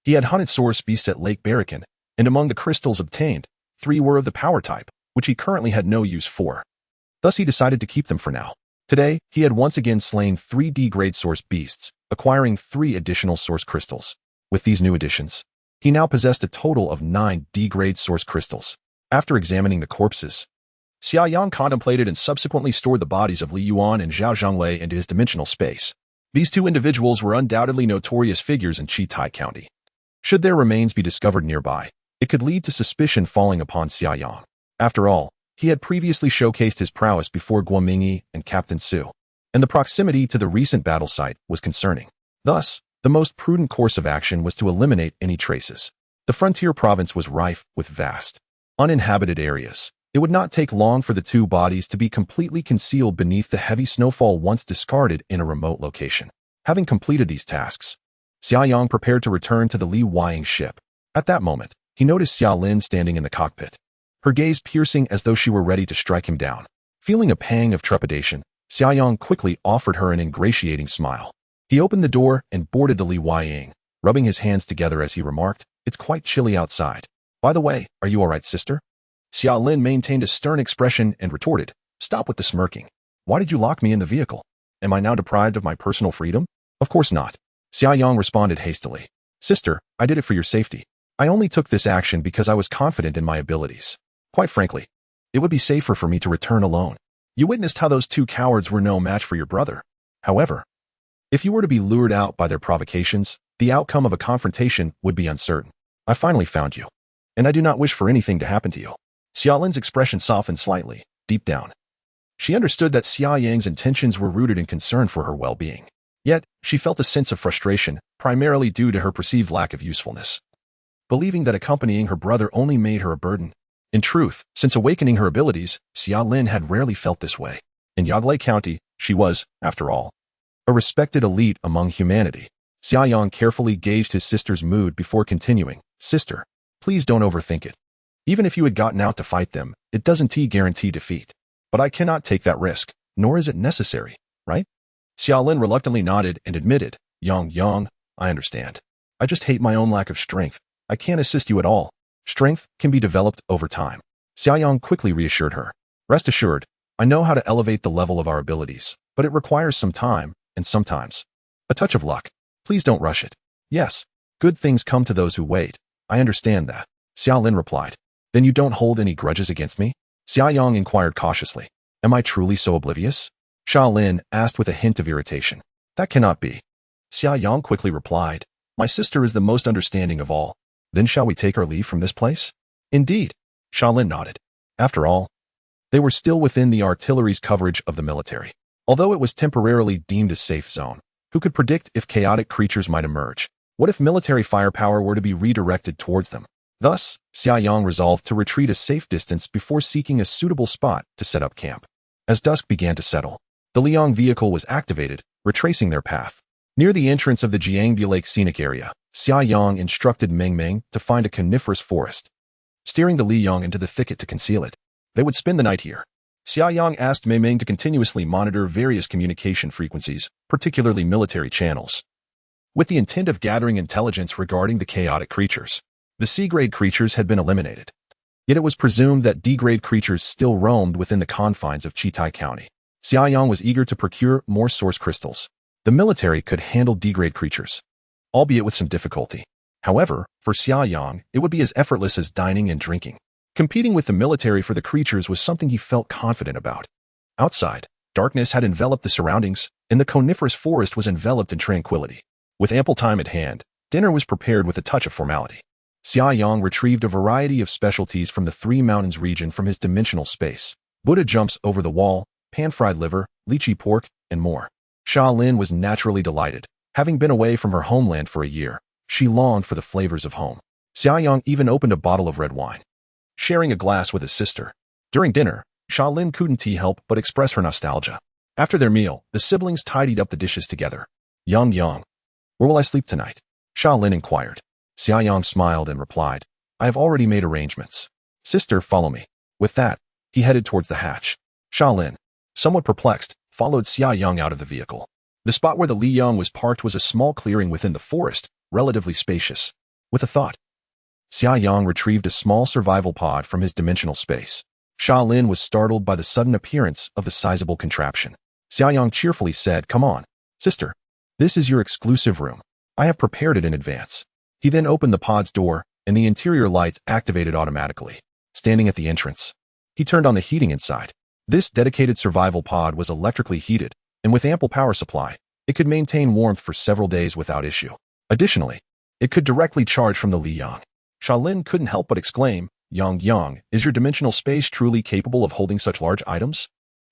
S1: he had hunted source beasts at Lake Barakan, and among the crystals obtained, 3 were of the power type, which he currently had no use for. Thus he decided to keep them for now. Today, he had once again slain 3 D-grade source beasts, acquiring 3 additional source crystals. With these new additions, he now possessed a total of 9 D-grade source crystals. After examining the corpses, Xia Yang contemplated and subsequently stored the bodies of Li Yuan and Zhao Zhonglei into his dimensional space. These 2 individuals were undoubtedly notorious figures in Chitai County. Should their remains be discovered nearby, it could lead to suspicion falling upon Xia Yang. After all, he had previously showcased his prowess before Guomingyi and Captain Su, and the proximity to the recent battle site was concerning. Thus, the most prudent course of action was to eliminate any traces. The frontier province was rife with vast, uninhabited areas. It would not take long for the 2 bodies to be completely concealed beneath the heavy snowfall once discarded in a remote location. Having completed these tasks, Xia Yang prepared to return to the Li Weiying ship. At that moment, he noticed Xia Lin standing in the cockpit, her gaze piercing as though she were ready to strike him down. Feeling a pang of trepidation, Xia Yang quickly offered her an ingratiating smile. He opened the door and boarded the Li Weiying, rubbing his hands together as he remarked, "It's quite chilly outside. By the way, are you all right, sister?" Xia Lin maintained a stern expression and retorted, "Stop with the smirking. Why did you lock me in the vehicle? Am I now deprived of my personal freedom?" "Of course not." Xia Yang responded hastily. "Sister, I did it for your safety. I only took this action because I was confident in my abilities. Quite frankly, it would be safer for me to return alone. You witnessed how those 2 cowards were no match for your brother. However, if you were to be lured out by their provocations, the outcome of a confrontation would be uncertain. I finally found you, and I do not wish for anything to happen to you." Xia Lin's expression softened slightly, deep down. She understood that Xia Yang's intentions were rooted in concern for her well-being. Yet, she felt a sense of frustration, primarily due to her perceived lack of usefulness. Believing that accompanying her brother only made her a burden. In truth, since awakening her abilities, Xia Lin had rarely felt this way. In Yagdai County, she was, after all, a respected elite among humanity. Xia Yang carefully gauged his sister's mood before continuing. Sister, please don't overthink it. Even if you had gotten out to fight them, it doesn't guarantee defeat. But I cannot take that risk, nor is it necessary, right? Xiaolin reluctantly nodded and admitted, Yang, I understand. I just hate my own lack of strength. I can't assist you at all. Strength can be developed over time. Xia Yang quickly reassured her. Rest assured, I know how to elevate the level of our abilities, but it requires some time, and sometimes a touch of luck. Please don't rush it. Yes, good things come to those who wait. I understand that. Xiaolin replied. Then you don't hold any grudges against me? Xia Yang inquired cautiously. Am I truly so oblivious? Xiaolin asked with a hint of irritation. That cannot be. Xia Yang quickly replied. My sister is the most understanding of all. Then shall we take our leave from this place? Indeed. Xiaolin nodded. After all, they were still within the artillery's coverage of the military. Although it was temporarily deemed a safe zone, who could predict if chaotic creatures might emerge? What if military firepower were to be redirected towards them? Thus, Xia Yang resolved to retreat a safe distance before seeking a suitable spot to set up camp. As dusk began to settle, the Liang vehicle was activated, retracing their path. Near the entrance of the Jiangbu Lake scenic area, Xia Yang instructed Meng to find a coniferous forest, steering the Liang into the thicket to conceal it. They would spend the night here. Xia Yang asked Meng to continuously monitor various communication frequencies, particularly military channels, with the intent of gathering intelligence regarding the chaotic creatures. The C-grade creatures had been eliminated, yet it was presumed that D-grade creatures still roamed within the confines of Chitai County. Xia Yang was eager to procure more source crystals. The military could handle D-grade creatures, albeit with some difficulty. However, for Xia Yang, it would be as effortless as dining and drinking. Competing with the military for the creatures was something he felt confident about. Outside, darkness had enveloped the surroundings, and the coniferous forest was enveloped in tranquility. With ample time at hand, dinner was prepared with a touch of formality. Xia Yang retrieved a variety of specialties from the Three Mountains region from his dimensional space. Buddha jumps over the wall, pan-fried liver, lychee pork, and more. Xiaolin was naturally delighted. Having been away from her homeland for a year, she longed for the flavors of home. Xia Yang even opened a bottle of red wine, sharing a glass with his sister. During dinner, Xiaolin couldn't help but express her nostalgia. After their meal, the siblings tidied up the dishes together. Yang, where will I sleep tonight? Xiaolin inquired. Xia Yang smiled and replied, I have already made arrangements. Sister, follow me. With that, he headed towards the hatch. Xiaolin, somewhat perplexed, followed Xia Yang out of the vehicle. The spot where the Liang was parked was a small clearing within the forest, relatively spacious. With a thought, Xia Yang retrieved a small survival pod from his dimensional space. Xiaolin was startled by the sudden appearance of the sizable contraption. Xia Yang cheerfully said, Come on, sister. This is your exclusive room. I have prepared it in advance. He then opened the pod's door, and the interior lights activated automatically. Standing at the entrance, he turned on the heating inside. This dedicated survival pod was electrically heated, and with ample power supply, it could maintain warmth for several days without issue. Additionally, it could directly charge from the Liang. Xiaolin couldn't help but exclaim, Yang, is your dimensional space truly capable of holding such large items?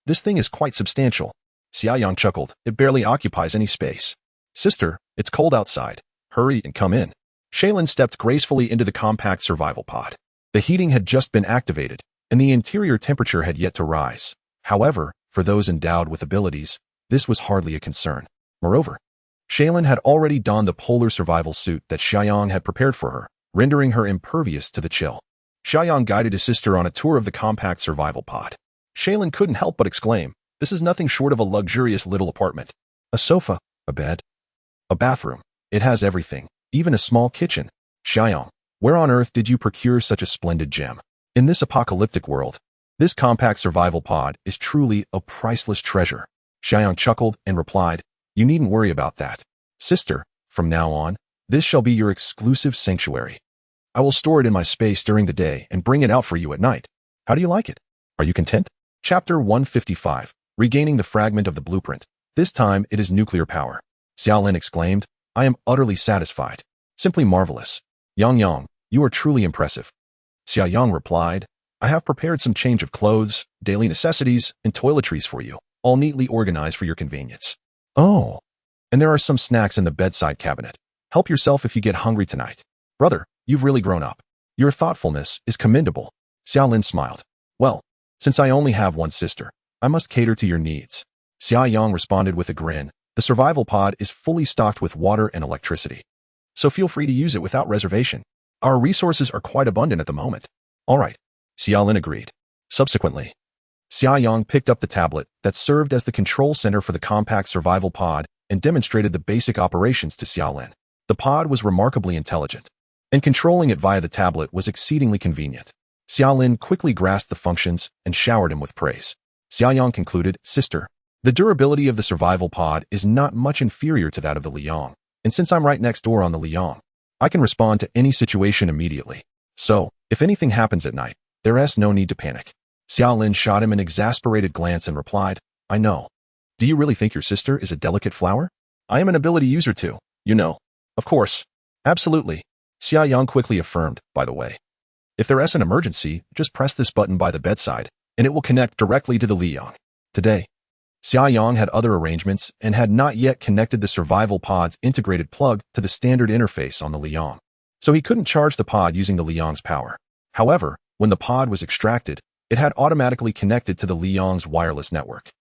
S1: This thing is quite substantial. Xia Yang chuckled, it barely occupies any space. Sister, it's cold outside. Hurry and come in. Shaylin stepped gracefully into the compact survival pod. The heating had just been activated, and the interior temperature had yet to rise. However, for those endowed with abilities, this was hardly a concern. Moreover, Shaylin had already donned the polar survival suit that Xia Yang had prepared for her, rendering her impervious to the chill. Xia Yang guided his sister on a tour of the compact survival pod. Shaylin couldn't help but exclaim, this is nothing short of a luxurious little apartment. A sofa, a bed, a bathroom. It has everything, even a small kitchen. Xia Yang, where on earth did you procure such a splendid gem? In this apocalyptic world, this compact survival pod is truly a priceless treasure. Xia Yang chuckled and replied, you needn't worry about that. Sister, from now on, this shall be your exclusive sanctuary. I will store it in my space during the day and bring it out for you at night. How do you like it? Are you content? Chapter 155, Regaining the Fragment of the Blueprint. This time it is nuclear power. Xiaolin exclaimed, I am utterly satisfied. Simply marvelous. Yang, you are truly impressive. Xia Yang replied, I have prepared some change of clothes, daily necessities, and toiletries for you, all neatly organized for your convenience. Oh, and there are some snacks in the bedside cabinet. Help yourself if you get hungry tonight. Brother, you've really grown up. Your thoughtfulness is commendable. Xiaolin smiled. Well, since I only have one sister, I must cater to your needs. Xia Yang responded with a grin. The survival pod is fully stocked with water and electricity, so feel free to use it without reservation. Our resources are quite abundant at the moment. All right, Xia Lin agreed. Subsequently, Xia Yang picked up the tablet that served as the control center for the compact survival pod and demonstrated the basic operations to Xia Lin. The pod was remarkably intelligent, and controlling it via the tablet was exceedingly convenient. Xia Lin quickly grasped the functions and showered him with praise. Xia Yang concluded, "Sister, the durability of the survival pod is not much inferior to that of the Liang, and since I'm right next door on the Liang, I can respond to any situation immediately. So, if anything happens at night, there's no need to panic." Xia Lin shot him an exasperated glance and replied, "I know. Do you really think your sister is a delicate flower? I am an ability user too, you know." "Of course. Absolutely," Xia Yang quickly affirmed, "by the way. If there is an emergency, just press this button by the bedside, and it will connect directly to the Liang." Today, Xia Yang had other arrangements and had not yet connected the survival pod's integrated plug to the standard interface on the Liang, so he couldn't charge the pod using the Liang's power. However, when the pod was extracted, it had automatically connected to the Liang's wireless network,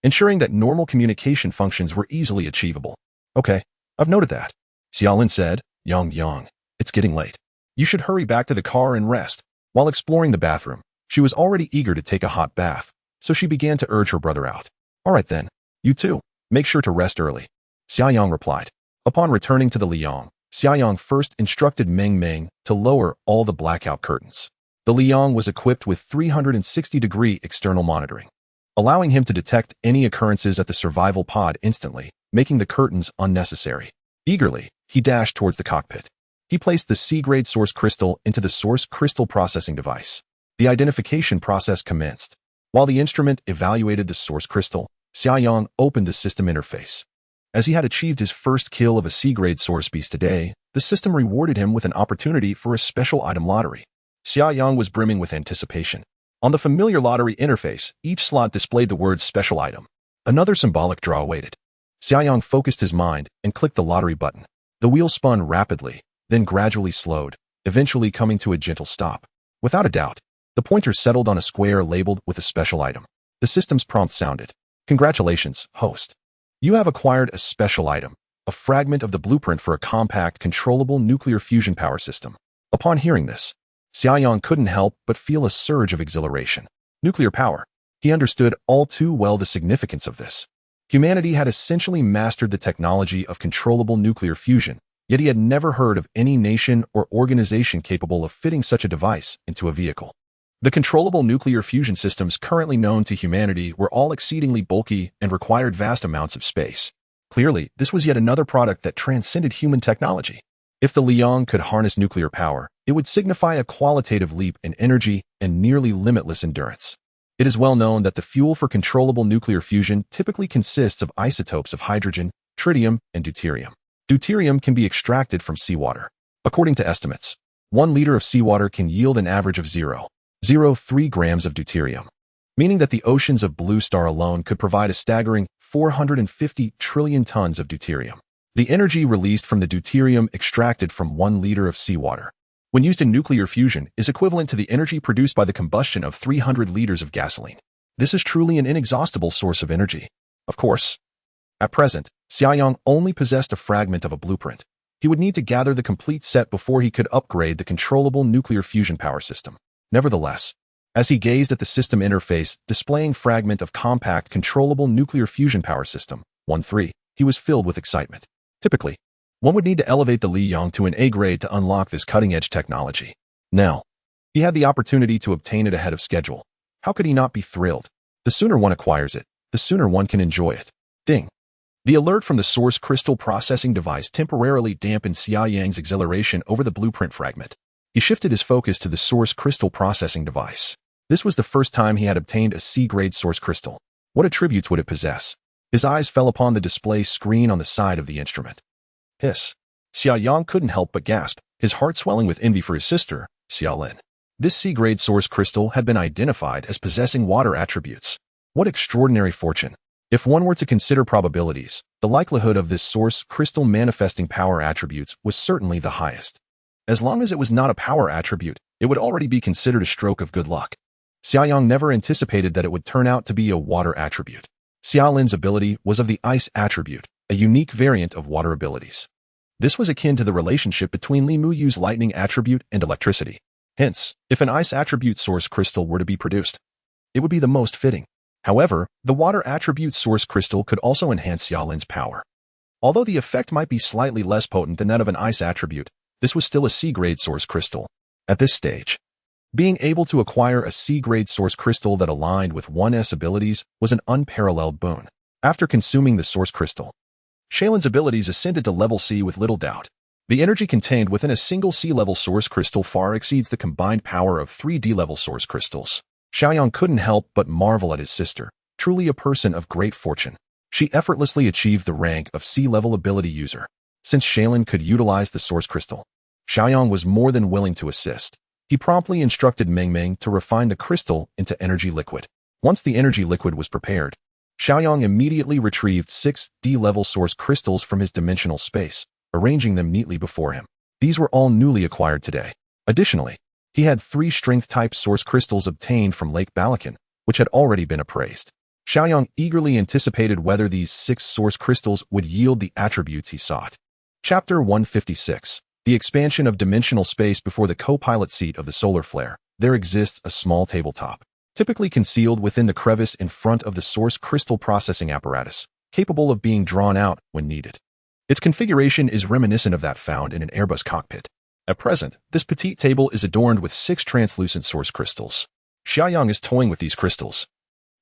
S1: ensuring that normal communication functions were easily achievable. "Okay, I've noted that," Xia Lin said. Yang, it's getting late. You should hurry back to the car and rest." While exploring the bathroom, she was already eager to take a hot bath, so she began to urge her brother out. "All right then, you too, make sure to rest early," Xia Yang replied. Upon returning to the Liang, Xia Yang first instructed Meng Meng to lower all the blackout curtains. The Liang was equipped with 360-degree external monitoring, allowing him to detect any occurrences at the survival pod instantly, making the curtains unnecessary. Eagerly, he dashed towards the cockpit. He placed the C-grade source crystal into the source crystal processing device. The identification process commenced. While the instrument evaluated the source crystal, Xia Yang opened the system interface. As he had achieved his first kill of a C-grade source beast today, the system rewarded him with an opportunity for a special item lottery. Xia Yang was brimming with anticipation. On the familiar lottery interface, each slot displayed the words special item. Another symbolic draw awaited. Xia Yang focused his mind and clicked the lottery button. The wheel spun rapidly, then gradually slowed, eventually coming to a gentle stop. Without a doubt, the pointer settled on a square labeled with a special item. The system's prompt sounded, "Congratulations, host. You have acquired a special item, a fragment of the blueprint for a compact, controllable nuclear fusion power system." Upon hearing this, Xia Yang couldn't help but feel a surge of exhilaration. Nuclear power. He understood all too well the significance of this. Humanity had essentially mastered the technology of controllable nuclear fusion, yet he had never heard of any nation or organization capable of fitting such a device into a vehicle. The controllable nuclear fusion systems currently known to humanity were all exceedingly bulky and required vast amounts of space. Clearly, this was yet another product that transcended human technology. If the Liang could harness nuclear power, it would signify a qualitative leap in energy and nearly limitless endurance. It is well known that the fuel for controllable nuclear fusion typically consists of isotopes of hydrogen, tritium, and deuterium. Deuterium can be extracted from seawater. According to estimates, 1 liter of seawater can yield an average of 0.03 grams of deuterium, meaning that the oceans of Blue Star alone could provide a staggering 450 trillion tons of deuterium. The energy released from the deuterium extracted from 1 liter of seawater, when used in nuclear fusion, is equivalent to the energy produced by the combustion of 300 liters of gasoline. This is truly an inexhaustible source of energy. Of course, at present, Xia Yang only possessed a fragment of a blueprint. He would need to gather the complete set before he could upgrade the controllable nuclear fusion power system. Nevertheless, as he gazed at the system interface displaying fragment of compact controllable nuclear fusion power system 1.3, he was filled with excitement. Typically, one would need to elevate the Liang to an A grade to unlock this cutting-edge technology. Now, he had the opportunity to obtain it ahead of schedule. How could he not be thrilled? The sooner one acquires it, the sooner one can enjoy it. Ding! The alert from the source crystal processing device temporarily dampened Xia Yang's exhilaration over the blueprint fragment. He shifted his focus to the source crystal processing device. This was the first time he had obtained a C-grade source crystal. What attributes would it possess? His eyes fell upon the display screen on the side of the instrument. Hiss. Xia Yang couldn't help but gasp, his heart swelling with envy for his sister, Xia Lin. This C-grade source crystal had been identified as possessing water attributes. What extraordinary fortune! If one were to consider probabilities, the likelihood of this source crystal manifesting power attributes was certainly the highest. As long as it was not a power attribute, it would already be considered a stroke of good luck. Xia Yang never anticipated that it would turn out to be a water attribute. Xia Lin's ability was of the ice attribute, a unique variant of water abilities. This was akin to the relationship between Li Muyu's lightning attribute and electricity. Hence, if an ice attribute source crystal were to be produced, it would be the most fitting. However, the water attribute source crystal could also enhance Xia Lin's power. Although the effect might be slightly less potent than that of an ice attribute, this was still a C-grade source crystal. At this stage, being able to acquire a C-grade source crystal that aligned with 1's abilities was an unparalleled boon. After consuming the source crystal, Xia Lin's abilities ascended to level C with little doubt. The energy contained within a single C-level source crystal far exceeds the combined power of 3 D-level source crystals. Xia Yang couldn't help but marvel at his sister, truly a person of great fortune. She effortlessly achieved the rank of C-level ability user. Since Xia Lin could utilize the source crystal, Xia Yang was more than willing to assist. He promptly instructed Meng Meng to refine the crystal into energy liquid. Once the energy liquid was prepared, Xia Yang immediately retrieved 6 D-level source crystals from his dimensional space, arranging them neatly before him. These were all newly acquired today. Additionally, he had 3 strength-type source crystals obtained from Lake Balakan, which had already been appraised. Xia Yang eagerly anticipated whether these 6 source crystals would yield the attributes he sought. Chapter 156. The expansion of dimensional space before the co-pilot seat of the solar flare. There exists a small tabletop, typically concealed within the crevice in front of the source crystal processing apparatus, capable of being drawn out when needed. Its configuration is reminiscent of that found in an Airbus cockpit. At present, this petite table is adorned with 6 translucent source crystals. Xia Yang is toying with these crystals,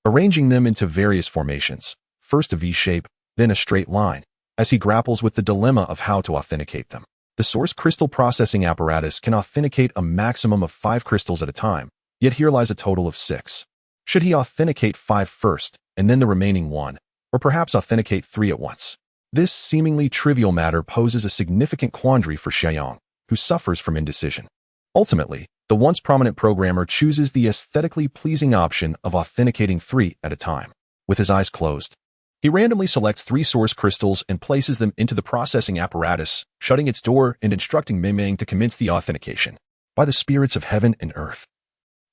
S1: arranging them into various formations, first a V-shape, then a straight line, as he grapples with the dilemma of how to authenticate them. The source crystal processing apparatus can authenticate a maximum of 5 crystals at a time, yet here lies a total of 6. Should he authenticate 5 first, and then the remaining 1, or perhaps authenticate 3 at once? This seemingly trivial matter poses a significant quandary for Xia Yang, who suffers from indecision. Ultimately, the once prominent programmer chooses the aesthetically pleasing option of authenticating 3 at a time. With his eyes closed, he randomly selects 3 source crystals and places them into the processing apparatus, shutting its door and instructing Meng Meng to commence the authentication. By the spirits of heaven and earth,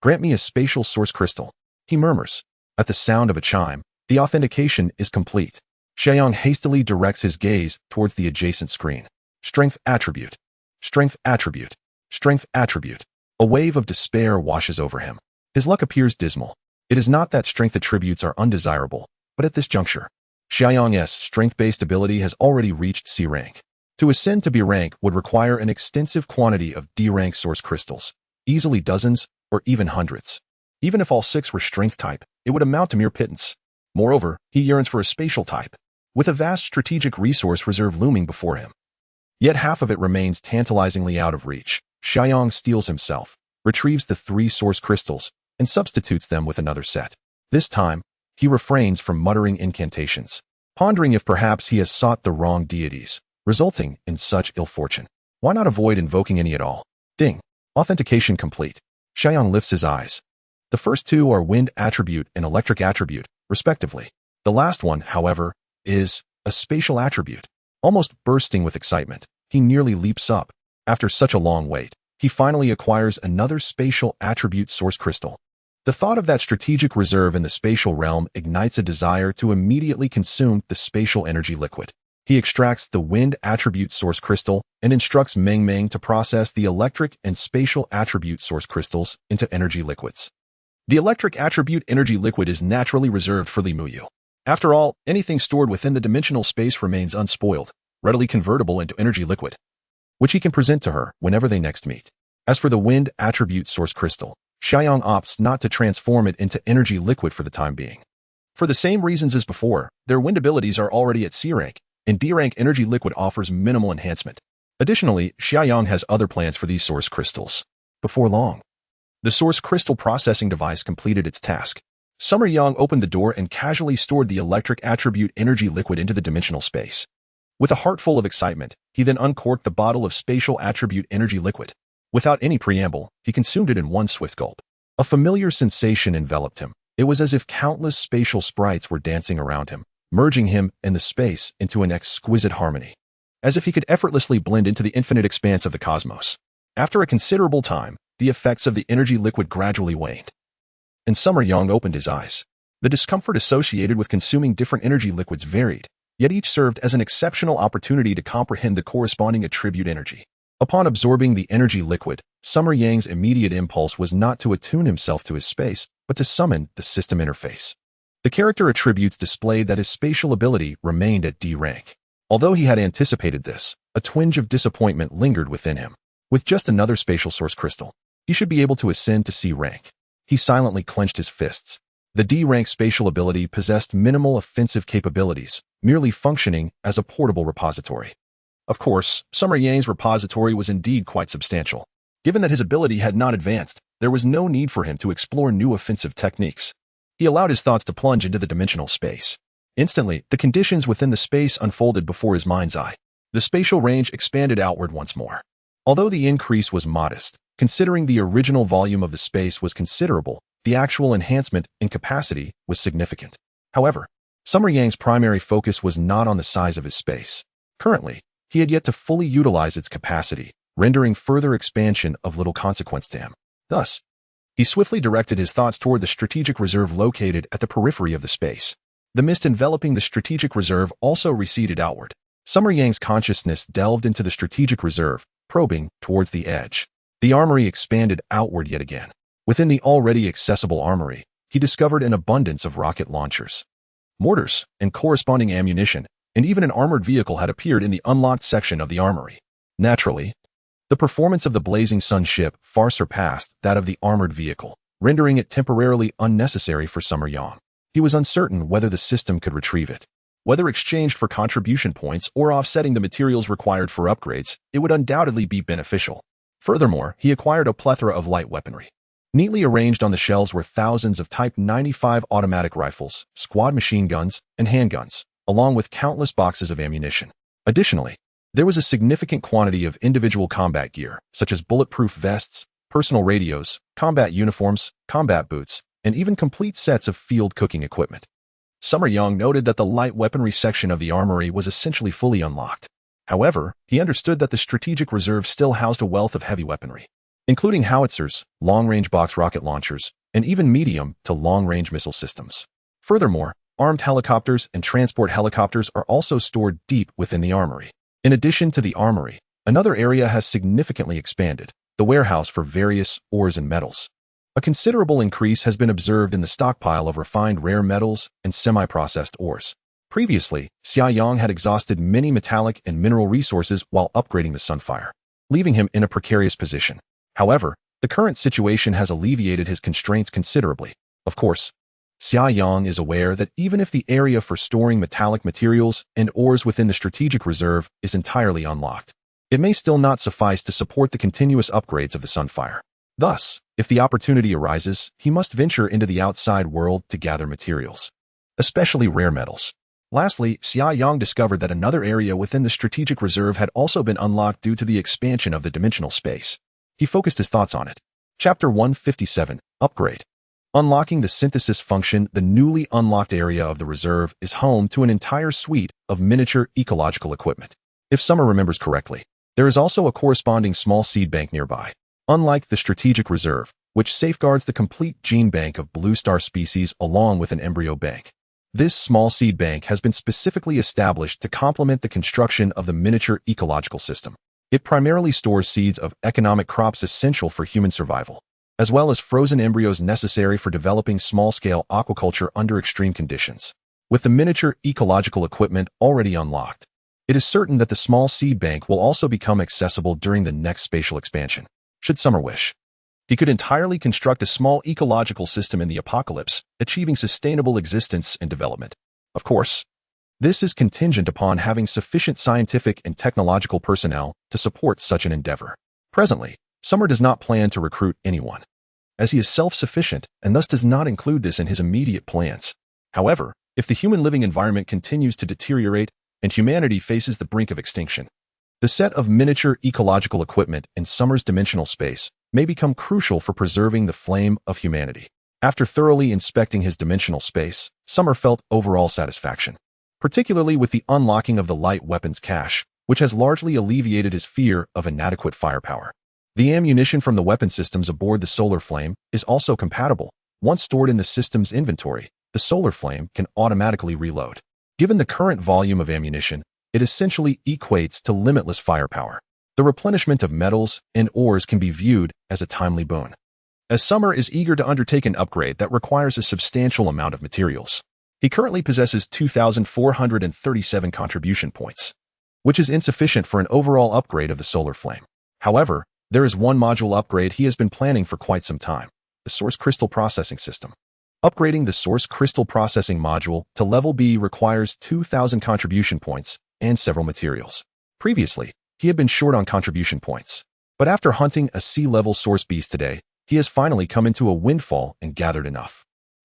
S1: grant me a spatial source crystal, he murmurs. At the sound of a chime, the authentication is complete. Xia Yang hastily directs his gaze towards the adjacent screen. Strength attribute. Strength attribute. Strength attribute. A wave of despair washes over him. His luck appears dismal. It is not that strength attributes are undesirable, but at this juncture, Xia Yang's strength-based ability has already reached C rank. To ascend to B rank would require an extensive quantity of D rank source crystals, easily dozens or even hundreds. Even if all 6 were strength type, it would amount to mere pittance. Moreover, he yearns for a spatial type, with a vast strategic resource reserve looming before him. Yet half of it remains tantalizingly out of reach. Xia Yang steels himself, retrieves the 3 source crystals, and substitutes them with another set. This time, he refrains from muttering incantations, pondering if perhaps he has sought the wrong deities, resulting in such ill fortune. Why not avoid invoking any at all? Ding. Authentication complete. Xia Yang lifts his eyes. The first 2 are wind attribute and electric attribute, respectively. The last one, however, is a spatial attribute. Almost bursting with excitement, he nearly leaps up. After such a long wait, he finally acquires another spatial attribute source crystal. The thought of that strategic reserve in the spatial realm ignites a desire to immediately consume the spatial energy liquid. He extracts the wind attribute source crystal and instructs Meng Meng to process the electric and spatial attribute source crystals into energy liquids. The electric attribute energy liquid is naturally reserved for Li Muyu. After all, anything stored within the dimensional space remains unspoiled, readily convertible into energy liquid, which he can present to her whenever they next meet. As for the wind attribute source crystal, Xia Yang opts not to transform it into energy liquid for the time being. For the same reasons as before, their wind abilities are already at C rank, and D rank energy liquid offers minimal enhancement. Additionally, Xia Yang has other plans for these source crystals. Before long, the source crystal processing device completed its task. Summer Yang opened the door and casually stored the electric attribute energy liquid into the dimensional space. With a heart full of excitement, he then uncorked the bottle of spatial attribute energy liquid. Without any preamble, he consumed it in one swift gulp. A familiar sensation enveloped him. It was as if countless spatial sprites were dancing around him, merging him and the space into an exquisite harmony, as if he could effortlessly blend into the infinite expanse of the cosmos. After a considerable time, the effects of the energy liquid gradually waned, and Summer Yang opened his eyes. The discomfort associated with consuming different energy liquids varied. yet each served as an exceptional opportunity to comprehend the corresponding attribute energy. Upon absorbing the energy liquid, Summer Yang's immediate impulse was not to attune himself to his space, but to summon the system interface. The character attributes displayed that his spatial ability remained at D rank. Although he had anticipated this, a twinge of disappointment lingered within him. With just another spatial source crystal, he should be able to ascend to C rank. He silently clenched his fists. The D-rank spatial ability possessed minimal offensive capabilities, merely functioning as a portable repository. Of course, Summer Yang's repository was indeed quite substantial. Given that his ability had not advanced, there was no need for him to explore new offensive techniques. He allowed his thoughts to plunge into the dimensional space. Instantly, the conditions within the space unfolded before his mind's eye. The spatial range expanded outward once more. Although the increase was modest, considering the original volume of the space was considerable, the actual enhancement in capacity was significant. However, Summer Yang's primary focus was not on the size of his space. Currently, he had yet to fully utilize its capacity, rendering further expansion of little consequence to him. Thus, he swiftly directed his thoughts toward the strategic reserve located at the periphery of the space. The mist enveloping the strategic reserve also receded outward. Summer Yang's consciousness delved into the strategic reserve, probing towards the edge. The armory expanded outward yet again. Within the already accessible armory, he discovered an abundance of rocket launchers, mortars, and corresponding ammunition, and even an armored vehicle had appeared in the unlocked section of the armory. Naturally, the performance of the Blazing Sun ship far surpassed that of the armored vehicle, rendering it temporarily unnecessary for Summer Yang. He was uncertain whether the system could retrieve it. Whether exchanged for contribution points or offsetting the materials required for upgrades, it would undoubtedly be beneficial. Furthermore, he acquired a plethora of light weaponry. Neatly arranged on the shelves were thousands of Type 95 automatic rifles, squad machine guns, and handguns, along with countless boxes of ammunition. Additionally, there was a significant quantity of individual combat gear, such as bulletproof vests, personal radios, combat uniforms, combat boots, and even complete sets of field cooking equipment. Summer Yang noted that the light weaponry section of the armory was essentially fully unlocked. However, he understood that the strategic reserve still housed a wealth of heavy weaponry, including howitzers, long-range box rocket launchers, and even medium to long-range missile systems. Furthermore, armed helicopters and transport helicopters are also stored deep within the armory. In addition to the armory, another area has significantly expanded, the warehouse for various ores and metals. A considerable increase has been observed in the stockpile of refined rare metals and semi-processed ores. Previously, Xia Yang had exhausted many metallic and mineral resources while upgrading the Sunfire, leaving him in a precarious position. However, the current situation has alleviated his constraints considerably. Of course, Xia Yang is aware that even if the area for storing metallic materials and ores within the strategic reserve is entirely unlocked, it may still not suffice to support the continuous upgrades of the Sunfire. Thus, if the opportunity arises, he must venture into the outside world to gather materials, especially rare metals. Lastly, Xia Yang discovered that another area within the strategic reserve had also been unlocked due to the expansion of the dimensional space. He focused his thoughts on it. Chapter 157, Upgrade. Unlocking the synthesis function, the newly unlocked area of the reserve is home to an entire suite of miniature ecological equipment. If Summer remembers correctly, there is also a corresponding small seed bank nearby. Unlike the strategic reserve, which safeguards the complete gene bank of blue star species along with an embryo bank, this small seed bank has been specifically established to complement the construction of the miniature ecological system. It primarily stores seeds of economic crops essential for human survival, as well as frozen embryos necessary for developing small-scale aquaculture under extreme conditions. With the miniature ecological equipment already unlocked, it is certain that the small seed bank will also become accessible during the next spatial expansion. Should Summer wish, he could entirely construct a small ecological system in the apocalypse, achieving sustainable existence and development. Of course, this is contingent upon having sufficient scientific and technological personnel to support such an endeavor. Presently, Summer does not plan to recruit anyone, as he is self-sufficient and thus does not include this in his immediate plans. However, if the human living environment continues to deteriorate and humanity faces the brink of extinction, the set of miniature ecological equipment in Summer's dimensional space may become crucial for preserving the flame of humanity. After thoroughly inspecting his dimensional space, Summer felt overall satisfaction, particularly with the unlocking of the light weapons cache, which has largely alleviated his fear of inadequate firepower. The ammunition from the weapon systems aboard the Solar Flame is also compatible. Once stored in the system's inventory, the Solar Flame can automatically reload. Given the current volume of ammunition, it essentially equates to limitless firepower. The replenishment of metals and ores can be viewed as a timely boon, as Summer is eager to undertake an upgrade that requires a substantial amount of materials. He currently possesses 2,437 contribution points, which is insufficient for an overall upgrade of the solar flame. However, there is one module upgrade he has been planning for quite some time: the Source Crystal Processing System. Upgrading the Source Crystal Processing module to level B requires 2,000 contribution points and several materials. Previously, he had been short on contribution points, but after hunting a sea-level source beast today, he has finally come into a windfall and gathered enough.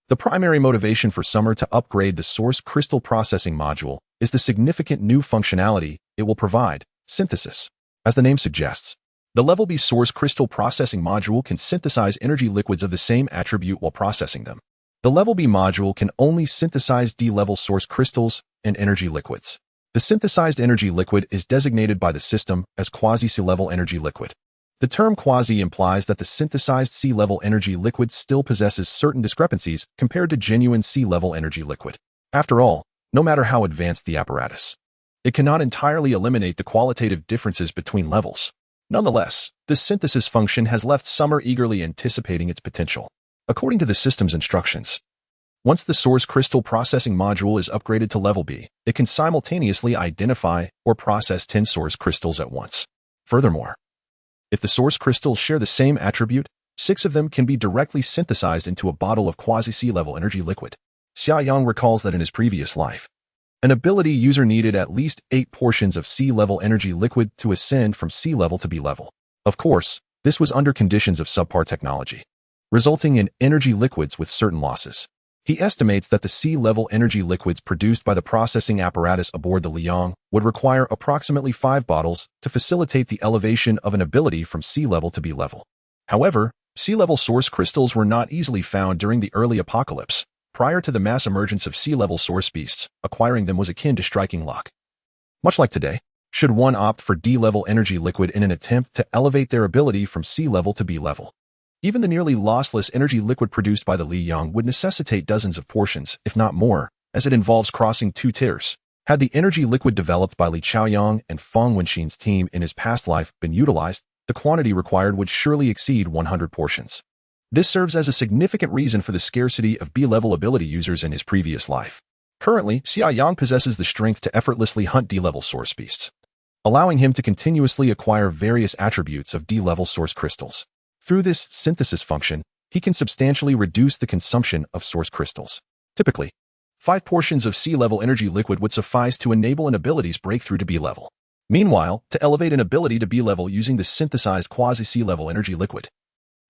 S1: The primary motivation for Summer to upgrade the Source Crystal Processing module is the significant new functionality it will provide: synthesis. As the name suggests, the Level B Source Crystal Processing module can synthesize energy liquids of the same attribute while processing them. The Level B module can only synthesize D-level source crystals and energy liquids. The synthesized energy liquid is designated by the system as quasi-sea-level energy liquid. The term quasi implies that the synthesized sea-level energy liquid still possesses certain discrepancies compared to genuine sea-level energy liquid. After all, no matter how advanced the apparatus, it cannot entirely eliminate the qualitative differences between levels. Nonetheless, this synthesis function has left Summer eagerly anticipating its potential. According to the system's instructions, once the Source Crystal Processing module is upgraded to level B, it can simultaneously identify or process 10 source crystals at once. Furthermore, if the source crystals share the same attribute, 6 of them can be directly synthesized into a bottle of quasi-sea-level energy liquid. Xia Yang recalls that in his previous life, an ability user needed at least 8 portions of sea-level energy liquid to ascend from sea level to B level. Of course, this was under conditions of subpar technology, resulting in energy liquids with certain losses. He estimates that the sea-level energy liquids produced by the processing apparatus aboard the Liang would require approximately 5 bottles to facilitate the elevation of an ability from sea level to B level. However, sea-level source crystals were not easily found during the early apocalypse. Prior to the mass emergence of sea-level source beasts, acquiring them was akin to striking luck. Much like today, should one opt for D-level energy liquid in an attempt to elevate their ability from sea level to B level. Even the nearly lossless energy liquid produced by the Liang would necessitate dozens of portions, if not more, as it involves crossing 2 tiers. Had the energy liquid developed by Li Chaoyang and Feng Wenxin's team in his past life been utilized, the quantity required would surely exceed 100 portions. This serves as a significant reason for the scarcity of B-level ability users in his previous life. Currently, Xia Yang possesses the strength to effortlessly hunt D-level source beasts, allowing him to continuously acquire various attributes of D-level source crystals. Through this synthesis function, he can substantially reduce the consumption of source crystals. Typically, 5 portions of sea-level energy liquid would suffice to enable an ability's breakthrough to B-level. Meanwhile, to elevate an ability to B-level using the synthesized quasi-sea-level energy liquid,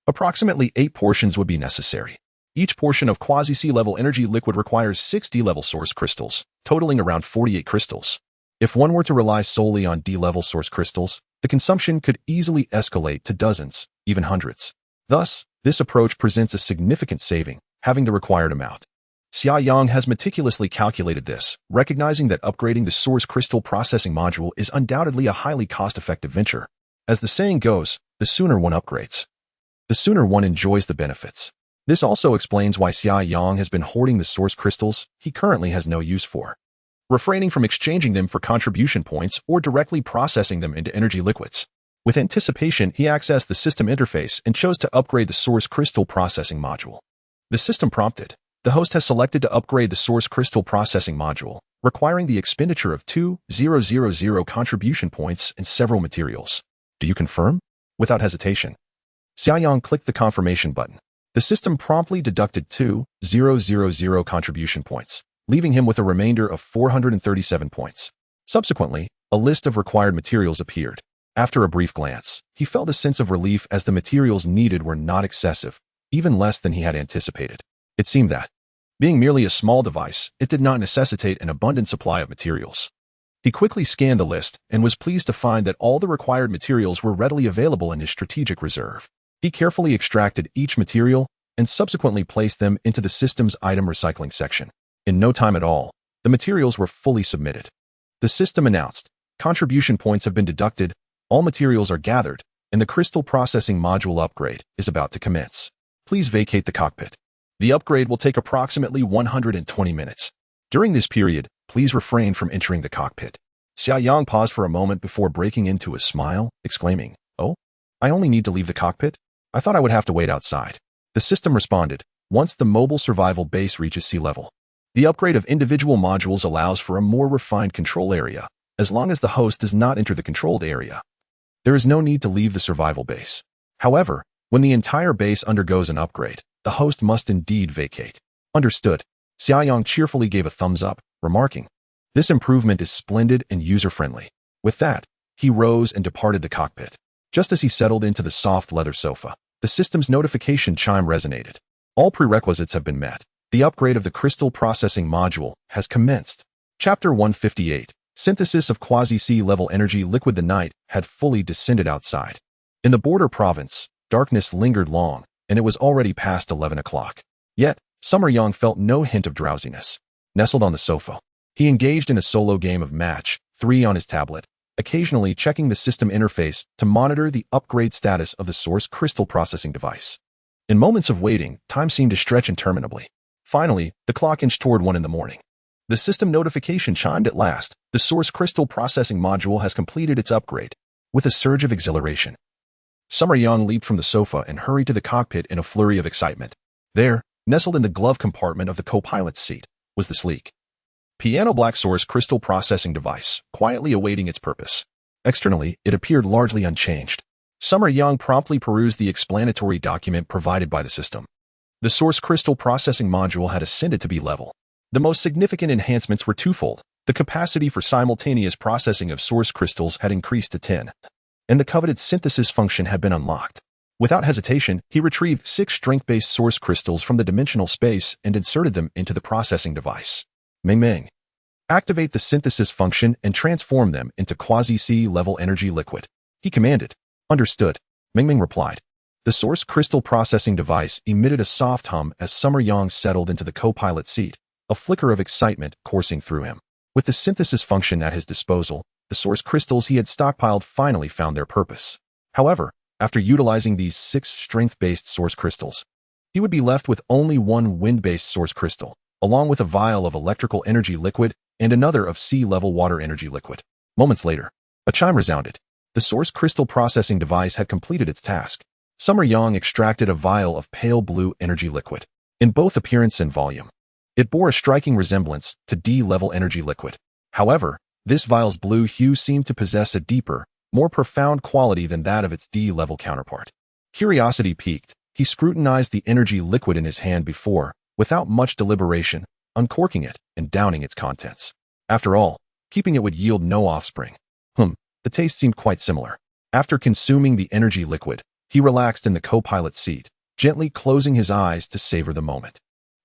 S1: approximately 8 portions would be necessary. Each portion of quasi-sea-level energy liquid requires 6 D-level source crystals, totaling around 48 crystals. If one were to rely solely on D-level source crystals, the consumption could easily escalate to dozens, even hundreds. Thus, this approach presents a significant saving, having the required amount. Xia Yang has meticulously calculated this, recognizing that upgrading the Source Crystal Processing module is undoubtedly a highly cost-effective venture. As the saying goes, the sooner one upgrades, the sooner one enjoys the benefits. This also explains why Xia Yang has been hoarding the source crystals he currently has no use for, refraining from exchanging them for contribution points or directly processing them into energy liquids. With anticipation, he accessed the system interface and chose to upgrade the Source Crystal Processing module. The system prompted, the host has selected to upgrade the Source Crystal Processing module, requiring the expenditure of 2,000 contribution points and several materials. Do you confirm? Without hesitation, Xia Yang clicked the confirmation button. The system promptly deducted 2,000 contribution points, leaving him with a remainder of 437 points. Subsequently, a list of required materials appeared. After a brief glance, he felt a sense of relief as the materials needed were not excessive, even less than he had anticipated. It seemed that, being merely a small device, it did not necessitate an abundant supply of materials. He quickly scanned the list and was pleased to find that all the required materials were readily available in his strategic reserve. He carefully extracted each material and subsequently placed them into the system's item recycling section. In no time at all, the materials were fully submitted. The system announced, contribution points have been deducted, all materials are gathered, and the crystal processing module upgrade is about to commence. Please vacate the cockpit. The upgrade will take approximately 120 minutes. During this period, Please refrain from entering the cockpit. Xia Yang paused for a moment before breaking into a smile, exclaiming, "Oh, I only need to leave the cockpit? I thought I would have to wait outside." The system responded, "Once the mobile survival base reaches sea level, the upgrade of individual modules allows for a more refined control area, as long as the host does not enter the controlled area. There is no need to leave the survival base. However, when the entire base undergoes an upgrade, the host must indeed vacate." Understood. Xia Yang cheerfully gave a thumbs up, remarking, "This improvement is splendid and user-friendly." With that, he rose and departed the cockpit. Just as he settled into the soft leather sofa, the system's notification chime resonated. All prerequisites have been met. The upgrade of the crystal processing module has commenced. Chapter 158. Synthesis of quasi-sea level energy liquid. The night had fully descended outside. In the border province, darkness lingered long, and it was already past 11 o'clock. Yet, Summer Yang felt no hint of drowsiness. Nestled on the sofa, he engaged in a solo game of Match 3 on his tablet, occasionally checking the system interface to monitor the upgrade status of the source crystal processing device. In moments of waiting, time seemed to stretch interminably. Finally, the clock inched toward 1 in the morning. The system notification chimed at last. The source crystal processing module has completed its upgrade. With a surge of exhilaration, Summer Yang leaped from the sofa and hurried to the cockpit in a flurry of excitement. There, nestled in the glove compartment of the co-pilot's seat, was the sleek, piano black source crystal processing device, quietly awaiting its purpose. Externally, it appeared largely unchanged. Summer Yang promptly perused the explanatory document provided by the system. The source crystal processing module had ascended to B level. The most significant enhancements were twofold. The capacity for simultaneous processing of source crystals had increased to 10, and the coveted synthesis function had been unlocked. Without hesitation, he retrieved 6 strength-based source crystals from the dimensional space and inserted them into the processing device. Ming. Activate the synthesis function and transform them into quasi-sea level energy liquid, he commanded. Understood, Ming replied. The source crystal processing device emitted a soft hum as Summer Yang settled into the co-pilot seat, a flicker of excitement coursing through him. With the synthesis function at his disposal, the source crystals he had stockpiled finally found their purpose. However, after utilizing these 6 strength-based source crystals, he would be left with only 1 wind-based source crystal, along with a vial of electrical energy liquid and another of sea-level water energy liquid. Moments later, a chime resounded. The source crystal processing device had completed its task. Summer Yang extracted a vial of pale blue energy liquid. In both appearance and volume, it bore a striking resemblance to D-level energy liquid. However, this vial's blue hue seemed to possess a deeper, more profound quality than that of its D-level counterpart. Curiosity piqued, he scrutinized the energy liquid in his hand before, without much deliberation, uncorking it and downing its contents. After all, keeping it would yield no offspring. The taste seemed quite similar. After consuming the energy liquid, he relaxed in the co-pilot seat, gently closing his eyes to savor the moment.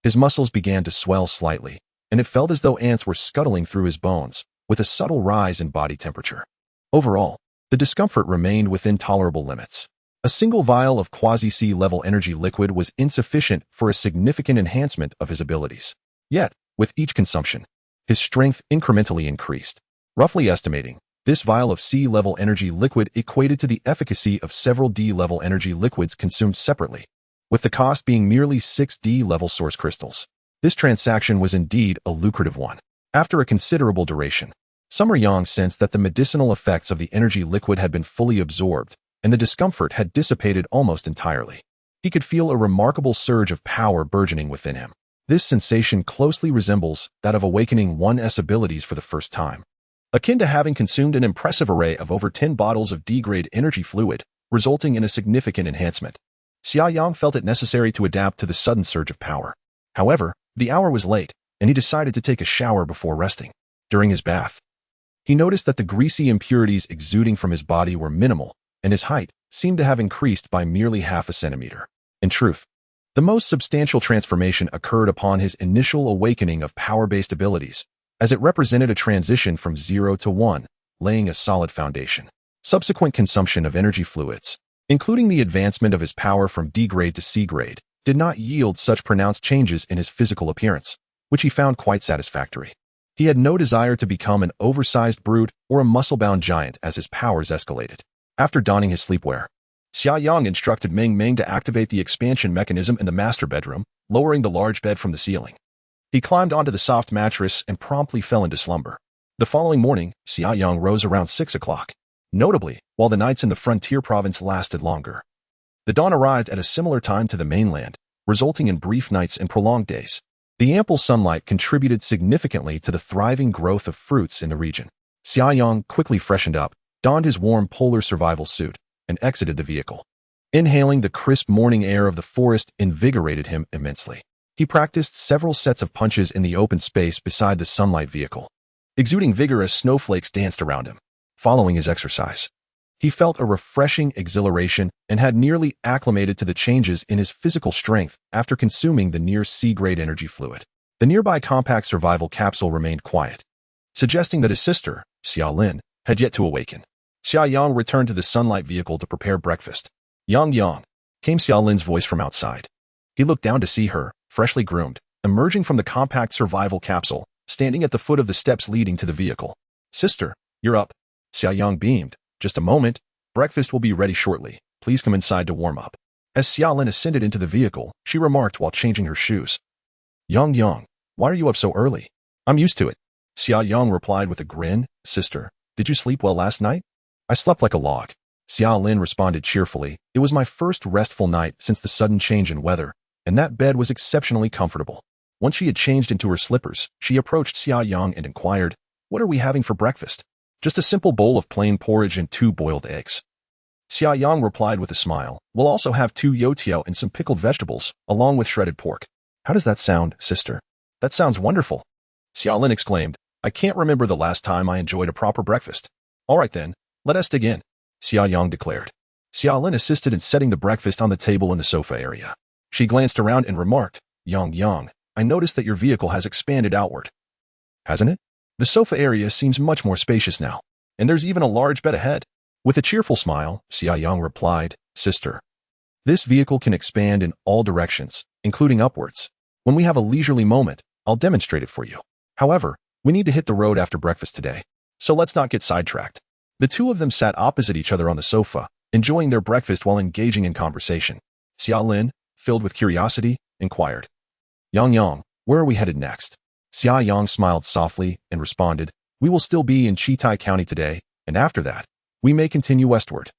S1: His muscles began to swell slightly, and it felt as though ants were scuttling through his bones, with a subtle rise in body temperature. Overall, the discomfort remained within tolerable limits. A single vial of quasi-sea level energy liquid was insufficient for a significant enhancement of his abilities. Yet, with each consumption, his strength incrementally increased. Roughly estimating, this vial of sea-level energy liquid equated to the efficacy of several D-level energy liquids consumed separately, with the cost being merely 6 D-level source crystals. This transaction was indeed a lucrative one. After a considerable duration, Summer Yang sensed that the medicinal effects of the energy liquid had been fully absorbed, and the discomfort had dissipated almost entirely. He could feel a remarkable surge of power burgeoning within him. This sensation closely resembles that of awakening one's abilities for the first time, akin to having consumed an impressive array of over 10 bottles of D-grade energy fluid, resulting in a significant enhancement. Xia Yang felt it necessary to adapt to the sudden surge of power. However, the hour was late, and he decided to take a shower before resting. During his bath, he noticed that the greasy impurities exuding from his body were minimal, and his height seemed to have increased by merely half a centimeter. In truth, the most substantial transformation occurred upon his initial awakening of power-based abilities, as it represented a transition from 0 to 1, laying a solid foundation. Subsequent consumption of energy fluids, including the advancement of his power from D-grade to C-grade, did not yield such pronounced changes in his physical appearance, which he found quite satisfactory. He had no desire to become an oversized brute or a muscle-bound giant as his powers escalated. After donning his sleepwear, Xia Yang instructed Ming to activate the expansion mechanism in the master bedroom, lowering the large bed from the ceiling. He climbed onto the soft mattress and promptly fell into slumber. The following morning, Xia Yang rose around 6 o'clock. Notably, while the nights in the frontier province lasted longer. The dawn arrived at a similar time to the mainland, resulting in brief nights and prolonged days. The ample sunlight contributed significantly to the thriving growth of fruits in the region. Xia Yang quickly freshened up, donned his warm polar survival suit, and exited the vehicle. Inhaling the crisp morning air of the forest invigorated him immensely. He practiced several sets of punches in the open space beside the sunlight vehicle. Exuding vigor as snowflakes danced around him. Following his exercise, he felt a refreshing exhilaration and had nearly acclimated to the changes in his physical strength after consuming the near C-grade energy fluid. The nearby compact survival capsule remained quiet, suggesting that his sister, Xia Lin, had yet to awaken. Xia Yang returned to the sunlight vehicle to prepare breakfast. Yang, came Xia Lin's voice from outside. He looked down to see her, freshly groomed, emerging from the compact survival capsule, standing at the foot of the steps leading to the vehicle. Sister, you're up. Xia Yang beamed. Just a moment. Breakfast will be ready shortly. Please come inside to warm up. As Xia Lin ascended into the vehicle, she remarked while changing her shoes. Yang, why are you up so early? I'm used to it. Xia Yang replied with a grin. Sister, did you sleep well last night? I slept like a log. Xia Lin responded cheerfully. It was my first restful night since the sudden change in weather, and that bed was exceptionally comfortable. Once she had changed into her slippers, she approached Xia Yang and inquired, What are we having for breakfast? Just a simple bowl of plain porridge and 2 boiled eggs. Xia Yang replied with a smile. We'll also have 2 youtiao and some pickled vegetables, along with shredded pork. How does that sound, sister? That sounds wonderful. Xia Lin exclaimed. I can't remember the last time I enjoyed a proper breakfast. All right then, let us dig in, Xia Yang declared. Xia Lin assisted in setting the breakfast on the table in the sofa area. She glanced around and remarked, Yang, I noticed that your vehicle has expanded outward. Hasn't it? The sofa area seems much more spacious now, and there's even a large bed ahead. With a cheerful smile, Xia Yang replied, Sister, this vehicle can expand in all directions, including upwards. When we have a leisurely moment, I'll demonstrate it for you. However, we need to hit the road after breakfast today, so let's not get sidetracked. The two of them sat opposite each other on the sofa, enjoying their breakfast while engaging in conversation. Xia Lin, filled with curiosity, inquired, Yang, where are we headed next? Xia Yang smiled softly and responded, We will still be in Chitai County today, and after that, we may continue westward.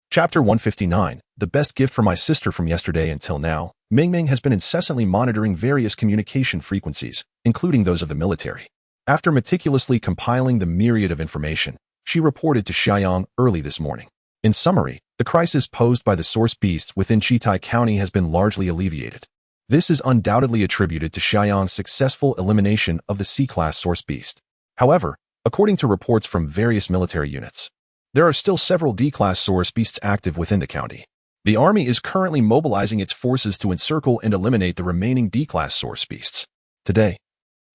S1: Chapter 159, The Best Gift for My Sister from Yesterday Until Now. Ming has been incessantly monitoring various communication frequencies, including those of the military. After meticulously compiling the myriad of information, she reported to Xia Yang early this morning. In summary, the crisis posed by the source beasts within Chitai County has been largely alleviated. This is undoubtedly attributed to Xia Yang's successful elimination of the C-class source beast. However, according to reports from various military units, there are still several D-class source beasts active within the county. The army is currently mobilizing its forces to encircle and eliminate the remaining D-class source beasts. Today,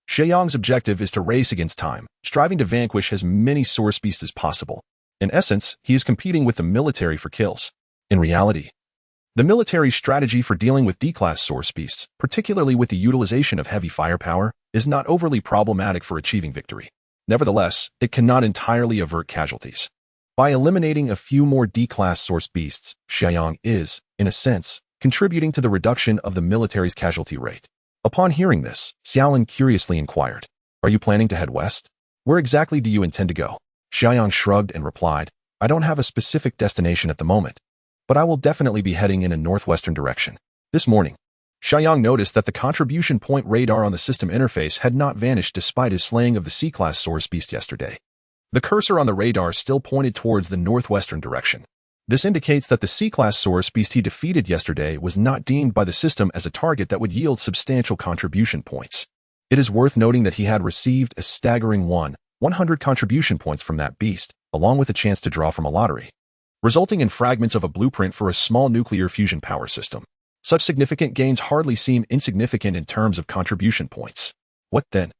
S1: Xia Yang's objective is to race against time, striving to vanquish as many source beasts as possible. In essence, he is competing with the military for kills. In reality, the military's strategy for dealing with D-class source beasts, particularly with the utilization of heavy firepower, is not overly problematic for achieving victory. Nevertheless, it cannot entirely avert casualties. By eliminating a few more D-class source beasts, Xia Yang is, in a sense, contributing to the reduction of the military's casualty rate. Upon hearing this, Xia Lin curiously inquired, Are you planning to head west? Where exactly do you intend to go? Xia Yang shrugged and replied, I don't have a specific destination at the moment, but I will definitely be heading in a northwestern direction. This morning, Xia Yang noticed that the contribution point radar on the system interface had not vanished despite his slaying of the C-class source beast yesterday. The cursor on the radar still pointed towards the northwestern direction. This indicates that the C-class source beast he defeated yesterday was not deemed by the system as a target that would yield substantial contribution points. It is worth noting that he had received a staggering 100 contribution points from that beast, along with a chance to draw from a lottery, resulting in fragments of a blueprint for a small nuclear fusion power system. Such significant gains hardly seem insignificant in terms of contribution points. What, then,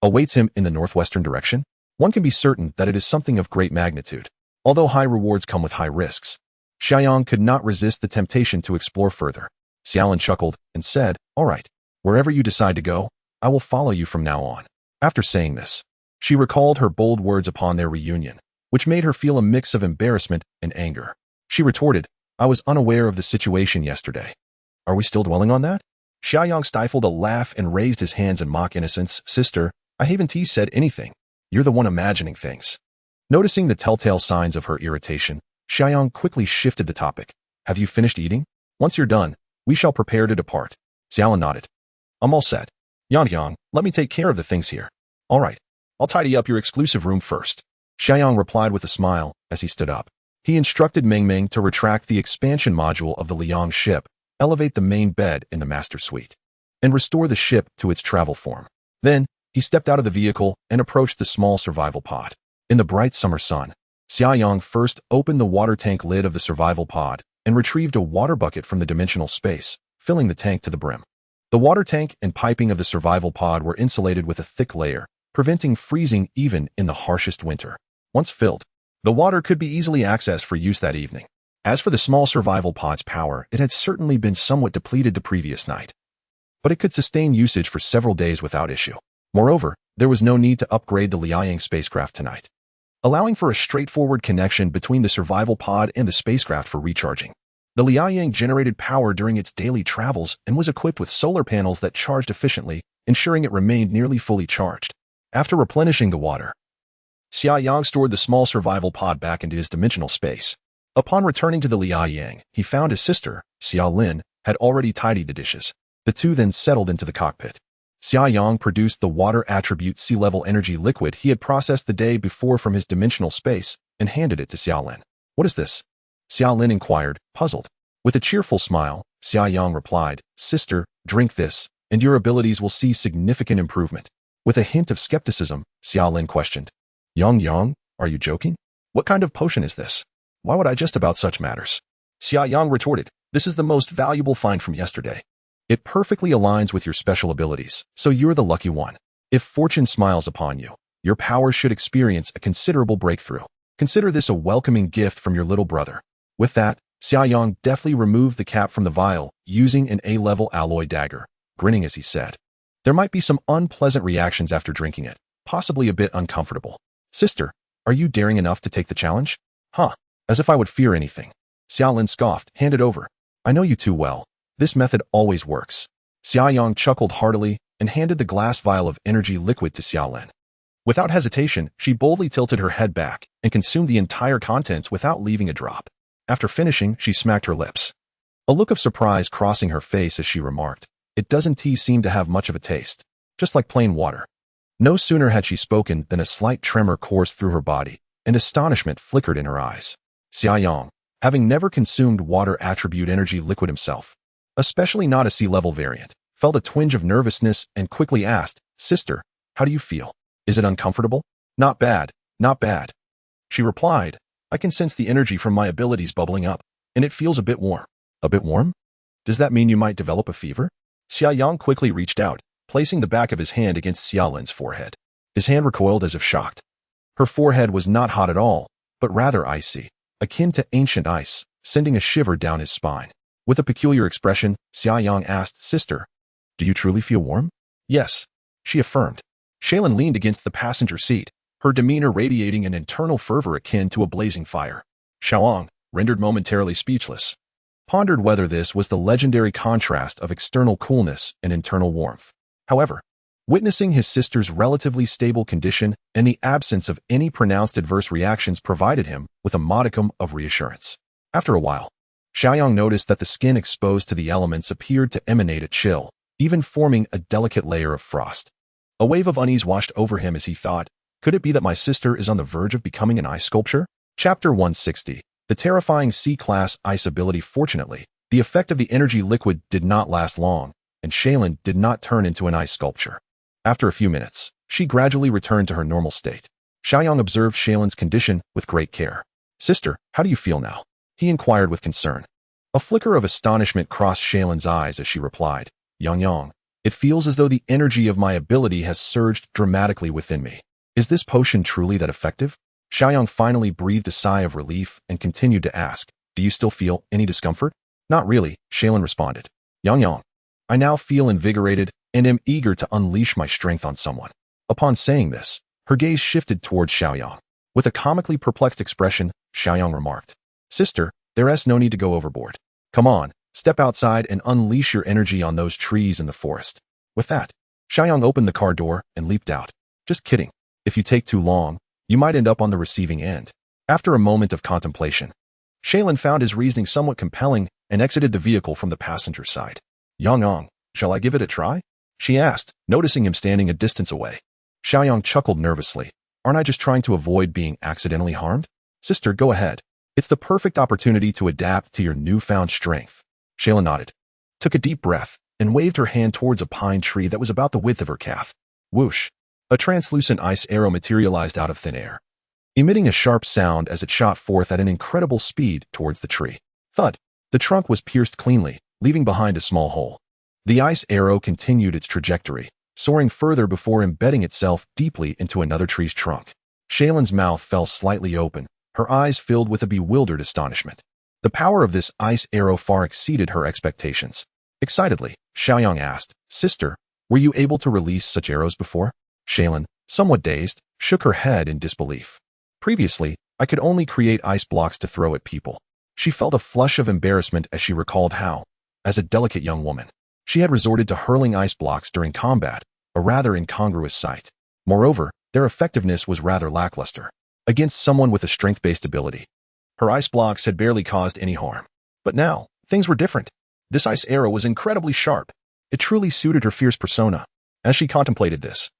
S1: awaits him in the northwestern direction? One can be certain that it is something of great magnitude. Although high rewards come with high risks, Xia Yang could not resist the temptation to explore further. Xia Lin chuckled and said, All right, wherever you decide to go, I will follow you from now on. After saying this, she recalled her bold words upon their reunion, which made her feel a mix of embarrassment and anger. She retorted, I was unaware of the situation yesterday. Are we still dwelling on that? Xia Yang stifled a laugh and raised his hands in mock innocence. Sister, I haven't said anything. You're the one imagining things. Noticing the telltale signs of her irritation, Xia Yang quickly shifted the topic. Have you finished eating? Once you're done, we shall prepare to depart. Xiaolin nodded. I'm all set. Yang, let me take care of the things here. All right. I'll tidy up your exclusive room first. Xia Yang replied with a smile as he stood up. He instructed Ming to retract the expansion module of the Liang ship, elevate the main bed in the master suite, and restore the ship to its travel form. Then, he stepped out of the vehicle and approached the small survival pod. In the bright summer sun, Xia Yang first opened the water tank lid of the survival pod and retrieved a water bucket from the dimensional space, filling the tank to the brim. The water tank and piping of the survival pod were insulated with a thick layer, preventing freezing even in the harshest winter. Once filled, the water could be easily accessed for use that evening. As for the small survival pod's power, it had certainly been somewhat depleted the previous night, but it could sustain usage for several days without issue. Moreover, there was no need to upgrade the Xia Yang spacecraft tonight, allowing for a straightforward connection between the survival pod and the spacecraft for recharging. The Xia Yang generated power during its daily travels and was equipped with solar panels that charged efficiently, ensuring it remained nearly fully charged. After replenishing the water, Xia Yang stored the small survival pod back into his dimensional space. Upon returning to the Xia Yang, he found his sister, Xia Lin, had already tidied the dishes. The two then settled into the cockpit. Xia Yang produced the water attribute sea-level energy liquid he had processed the day before from his dimensional space and handed it to Xia Lin. What is this? Xia Lin inquired, puzzled. With a cheerful smile, Xia Yang replied, Sister, drink this, and your abilities will see significant improvement. With a hint of skepticism, Xia Lin questioned, Yang, are you joking? What kind of potion is this? Why would I just about such matters? Xia Yang retorted, this is the most valuable find from yesterday. It perfectly aligns with your special abilities, so you're the lucky one. If fortune smiles upon you, your powers should experience a considerable breakthrough. Consider this a welcoming gift from your little brother. With that, Xia Yang deftly removed the cap from the vial, using an A-level alloy dagger, grinning as he said, there might be some unpleasant reactions after drinking it, possibly a bit uncomfortable. Sister, are you daring enough to take the challenge? Huh, as if I would fear anything. Xiaolin scoffed, hand it over. I know you too well. This method always works. Xia Yang chuckled heartily and handed the glass vial of energy liquid to Xiaolin. Without hesitation, she boldly tilted her head back and consumed the entire contents without leaving a drop. After finishing, she smacked her lips, a look of surprise crossing her face as she remarked, it doesn't seem to have much of a taste, just like plain water. No sooner had she spoken than a slight tremor coursed through her body, and astonishment flickered in her eyes. Xia Yang, having never consumed water attribute energy liquid himself, especially not a sea-level variant, felt a twinge of nervousness and quickly asked, Sister, how do you feel? Is it uncomfortable? Not bad, not bad. She replied, I can sense the energy from my abilities bubbling up, and it feels a bit warm. A bit warm? Does that mean you might develop a fever? Xia Yang quickly reached out, placing the back of his hand against Xiaolin's forehead. His hand recoiled as if shocked. Her forehead was not hot at all, but rather icy, akin to ancient ice, sending a shiver down his spine. With a peculiar expression, Xia Yang asked, Sister, do you truly feel warm? Yes, she affirmed. Shaylin leaned against the passenger seat, her demeanor radiating an internal fervor akin to a blazing fire. Xiaoang, rendered momentarily speechless, pondered whether this was the legendary contrast of external coolness and internal warmth. However, witnessing his sister's relatively stable condition and the absence of any pronounced adverse reactions provided him with a modicum of reassurance. After a while, Xiaoyang noticed that the skin exposed to the elements appeared to emanate a chill, even forming a delicate layer of frost. A wave of unease washed over him as he thought, could it be that my sister is on the verge of becoming an ice sculpture? Chapter 160. The terrifying C-class ice ability. Fortunately, the effect of the energy liquid did not last long, and Shaylin did not turn into an ice sculpture. After a few minutes, she gradually returned to her normal state. Xiaoyang observed Shaylin's condition with great care. Sister, how do you feel now? He inquired with concern. A flicker of astonishment crossed Shaylin's eyes as she replied, Yang, it feels as though the energy of my ability has surged dramatically within me. Is this potion truly that effective? Xiaoyang finally breathed a sigh of relief and continued to ask, do you still feel any discomfort? Not really, Shaylin responded. Yang, I now feel invigorated and am eager to unleash my strength on someone. Upon saying this, her gaze shifted towards Xiaoyang. With a comically perplexed expression, Xiaoyang remarked, Sister, there's no need to go overboard. Come on, Step outside and unleash your energy on those trees in the forest. With that, Xia Yang opened the car door and leaped out. Just kidding. If you take too long, you might end up on the receiving end. After a moment of contemplation, Shaylin found his reasoning somewhat compelling and exited the vehicle from the passenger side. Yang, shall I give it a try? She asked, noticing him standing a distance away. Xiaoyang chuckled nervously. Aren't I just trying to avoid being accidentally harmed? Sister, go ahead. It's the perfect opportunity to adapt to your newfound strength. Shaylin nodded, took a deep breath, and waved her hand towards a pine tree that was about the width of her calf. Whoosh! A translucent ice arrow materialized out of thin air, emitting a sharp sound as it shot forth at an incredible speed towards the tree. Thud! The trunk was pierced cleanly, leaving behind a small hole. The ice arrow continued its trajectory, soaring further before embedding itself deeply into another tree's trunk. Shaylin's mouth fell slightly open, her eyes filled with a bewildered astonishment. The power of this ice arrow far exceeded her expectations. Excitedly, Xiaoyang asked, Sister, were you able to release such arrows before? Shaylin, somewhat dazed, shook her head in disbelief. Previously, I could only create ice blocks to throw at people. She felt a flush of embarrassment as she recalled how, as a delicate young woman, she had resorted to hurling ice blocks during combat, a rather incongruous sight. Moreover, their effectiveness was rather lackluster. Against someone with a strength-based ability, her ice blocks had barely caused any harm. But now, things were different. This ice arrow was incredibly sharp. It truly suited her fierce persona. As she contemplated this,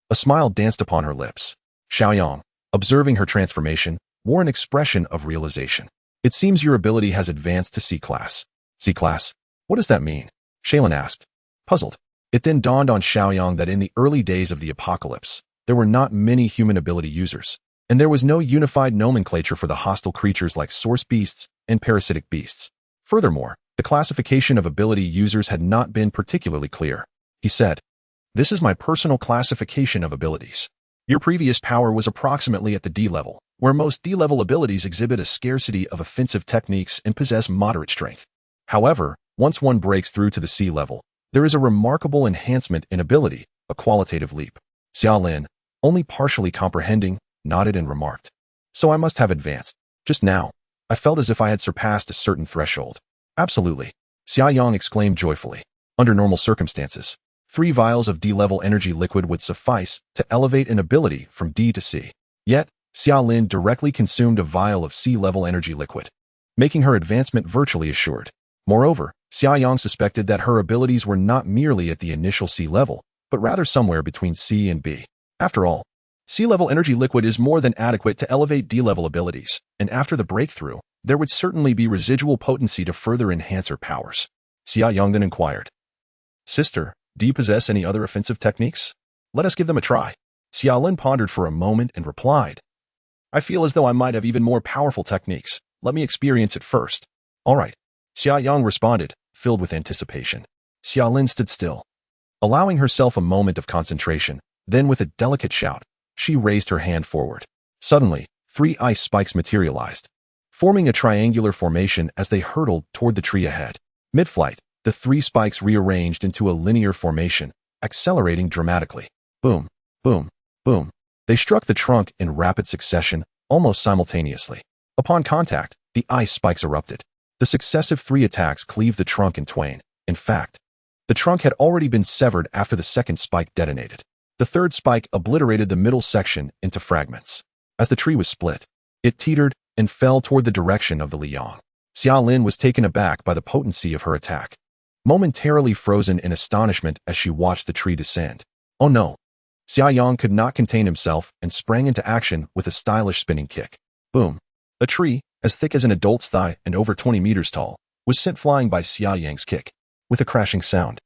S1: a smile danced upon her lips. Xiaoyang, observing her transformation, wore an expression of realization. It seems your ability has advanced to C class. C class? What does that mean? Shaylin asked, puzzled. It then dawned on Xiaoyang that in the early days of the apocalypse, there were not many human ability users, and there was no unified nomenclature for the hostile creatures like source beasts and parasitic beasts. Furthermore, the classification of ability users had not been particularly clear. He said, This is my personal classification of abilities. Your previous power was approximately at the D level, where most D level abilities exhibit a scarcity of offensive techniques and possess moderate strength. However, once one breaks through to the C level, there is a remarkable enhancement in ability, a qualitative leap. Xia Lin, only partially comprehending, nodded and remarked, So I must have advanced. Just now, I felt as if I had surpassed a certain threshold. Absolutely. Xia Yang exclaimed joyfully. Under normal circumstances, 3 vials of D-level energy liquid would suffice to elevate an ability from D to C. Yet, Xia Lin directly consumed a vial of C-level energy liquid, making her advancement virtually assured. Moreover, Xia Yang suspected that her abilities were not merely at the initial C level, but rather somewhere between C and B. After all, C-level energy liquid is more than adequate to elevate D-level abilities, and after the breakthrough, there would certainly be residual potency to further enhance her powers. Xia Yang then inquired, Sister, do you possess any other offensive techniques? Let us give them a try. Xia Lin pondered for a moment and replied, I feel as though I might have even more powerful techniques. Let me experience it first. All right. Xia Yang responded, filled with anticipation. Xia Lin stood still, allowing herself a moment of concentration. Then with a delicate shout, she raised her hand forward. Suddenly, 3 ice spikes materialized, forming a triangular formation as they hurtled toward the tree ahead. Mid-flight, the 3 spikes rearranged into a linear formation, accelerating dramatically. Boom, boom, boom. They struck the trunk in rapid succession, almost simultaneously. Upon contact, the ice spikes erupted. The successive 3 attacks cleaved the trunk in twain. In fact, the trunk had already been severed after the second spike detonated. The third spike obliterated the middle section into fragments. As the tree was split, it teetered and fell toward the direction of the Liang. Xia Lin was taken aback by the potency of her attack, momentarily frozen in astonishment as she watched the tree descend. Oh no! Xia Yang could not contain himself and sprang into action with a stylish spinning kick. Boom! A tree, as thick as an adult's thigh and over 20 meters tall, was sent flying by Xia Yang's kick. With a crashing sound,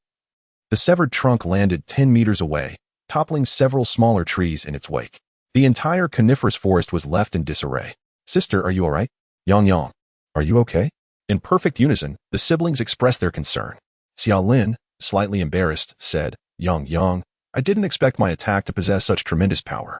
S1: the severed trunk landed 10 meters away, toppling several smaller trees in its wake. The entire coniferous forest was left in disarray. Sister, are you all right? Yang, are you okay? In perfect unison, the siblings expressed their concern. Xia Lin, slightly embarrassed, said, Yang, I didn't expect my attack to possess such tremendous power.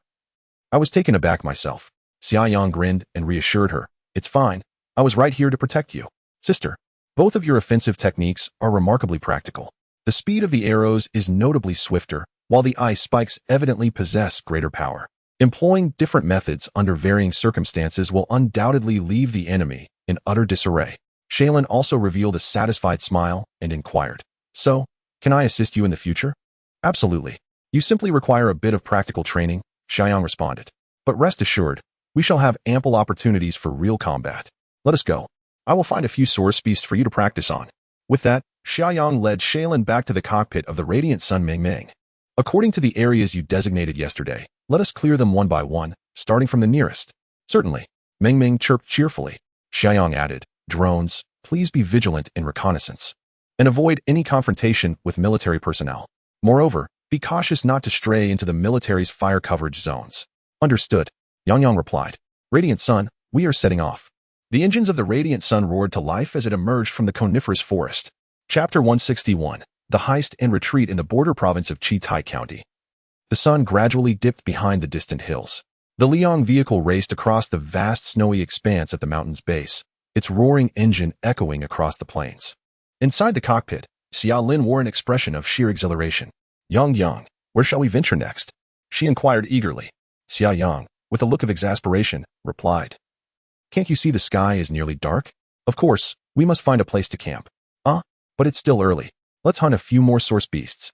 S1: I was taken aback myself. Xia Yang grinned and reassured her, It's fine. I was right here to protect you. Sister, both of your offensive techniques are remarkably practical. The speed of the arrows is notably swifter, while the ice spikes evidently possess greater power. Employing different methods under varying circumstances will undoubtedly leave the enemy in utter disarray. Shaylin also revealed a satisfied smile and inquired, "So, can I assist you in the future?" "Absolutely. You simply require a bit of practical training," Xia Yang responded. "But rest assured, we shall have ample opportunities for real combat. Let us go. I will find a few source beasts for you to practice on." With that, Xia Yang led Shaylin back to the cockpit of the Radiant Sun Ming Ming. "According to the areas you designated yesterday, let us clear them one by one, starting from the nearest." "Certainly," Ming Ming chirped cheerfully. Xia Yang added, "Drones, please be vigilant in reconnaissance and avoid any confrontation with military personnel. Moreover, be cautious not to stray into the military's fire coverage zones." "Understood," Yang replied. "Radiant Sun, we are setting off." The engines of the Radiant Sun roared to life as it emerged from the coniferous forest. Chapter 161, The Heist and Retreat in the Border Province of Chitai County. The sun gradually dipped behind the distant hills. The Liang vehicle raced across the vast snowy expanse at the mountain's base, its roaring engine echoing across the plains. Inside the cockpit, Xia Lin wore an expression of sheer exhilaration. Yang, where shall we venture next?" she inquired eagerly. Xia Yang, with a look of exasperation, replied, "Can't you see the sky is nearly dark? Of course, we must find a place to camp." But it's still early. Let's hunt a few more source beasts."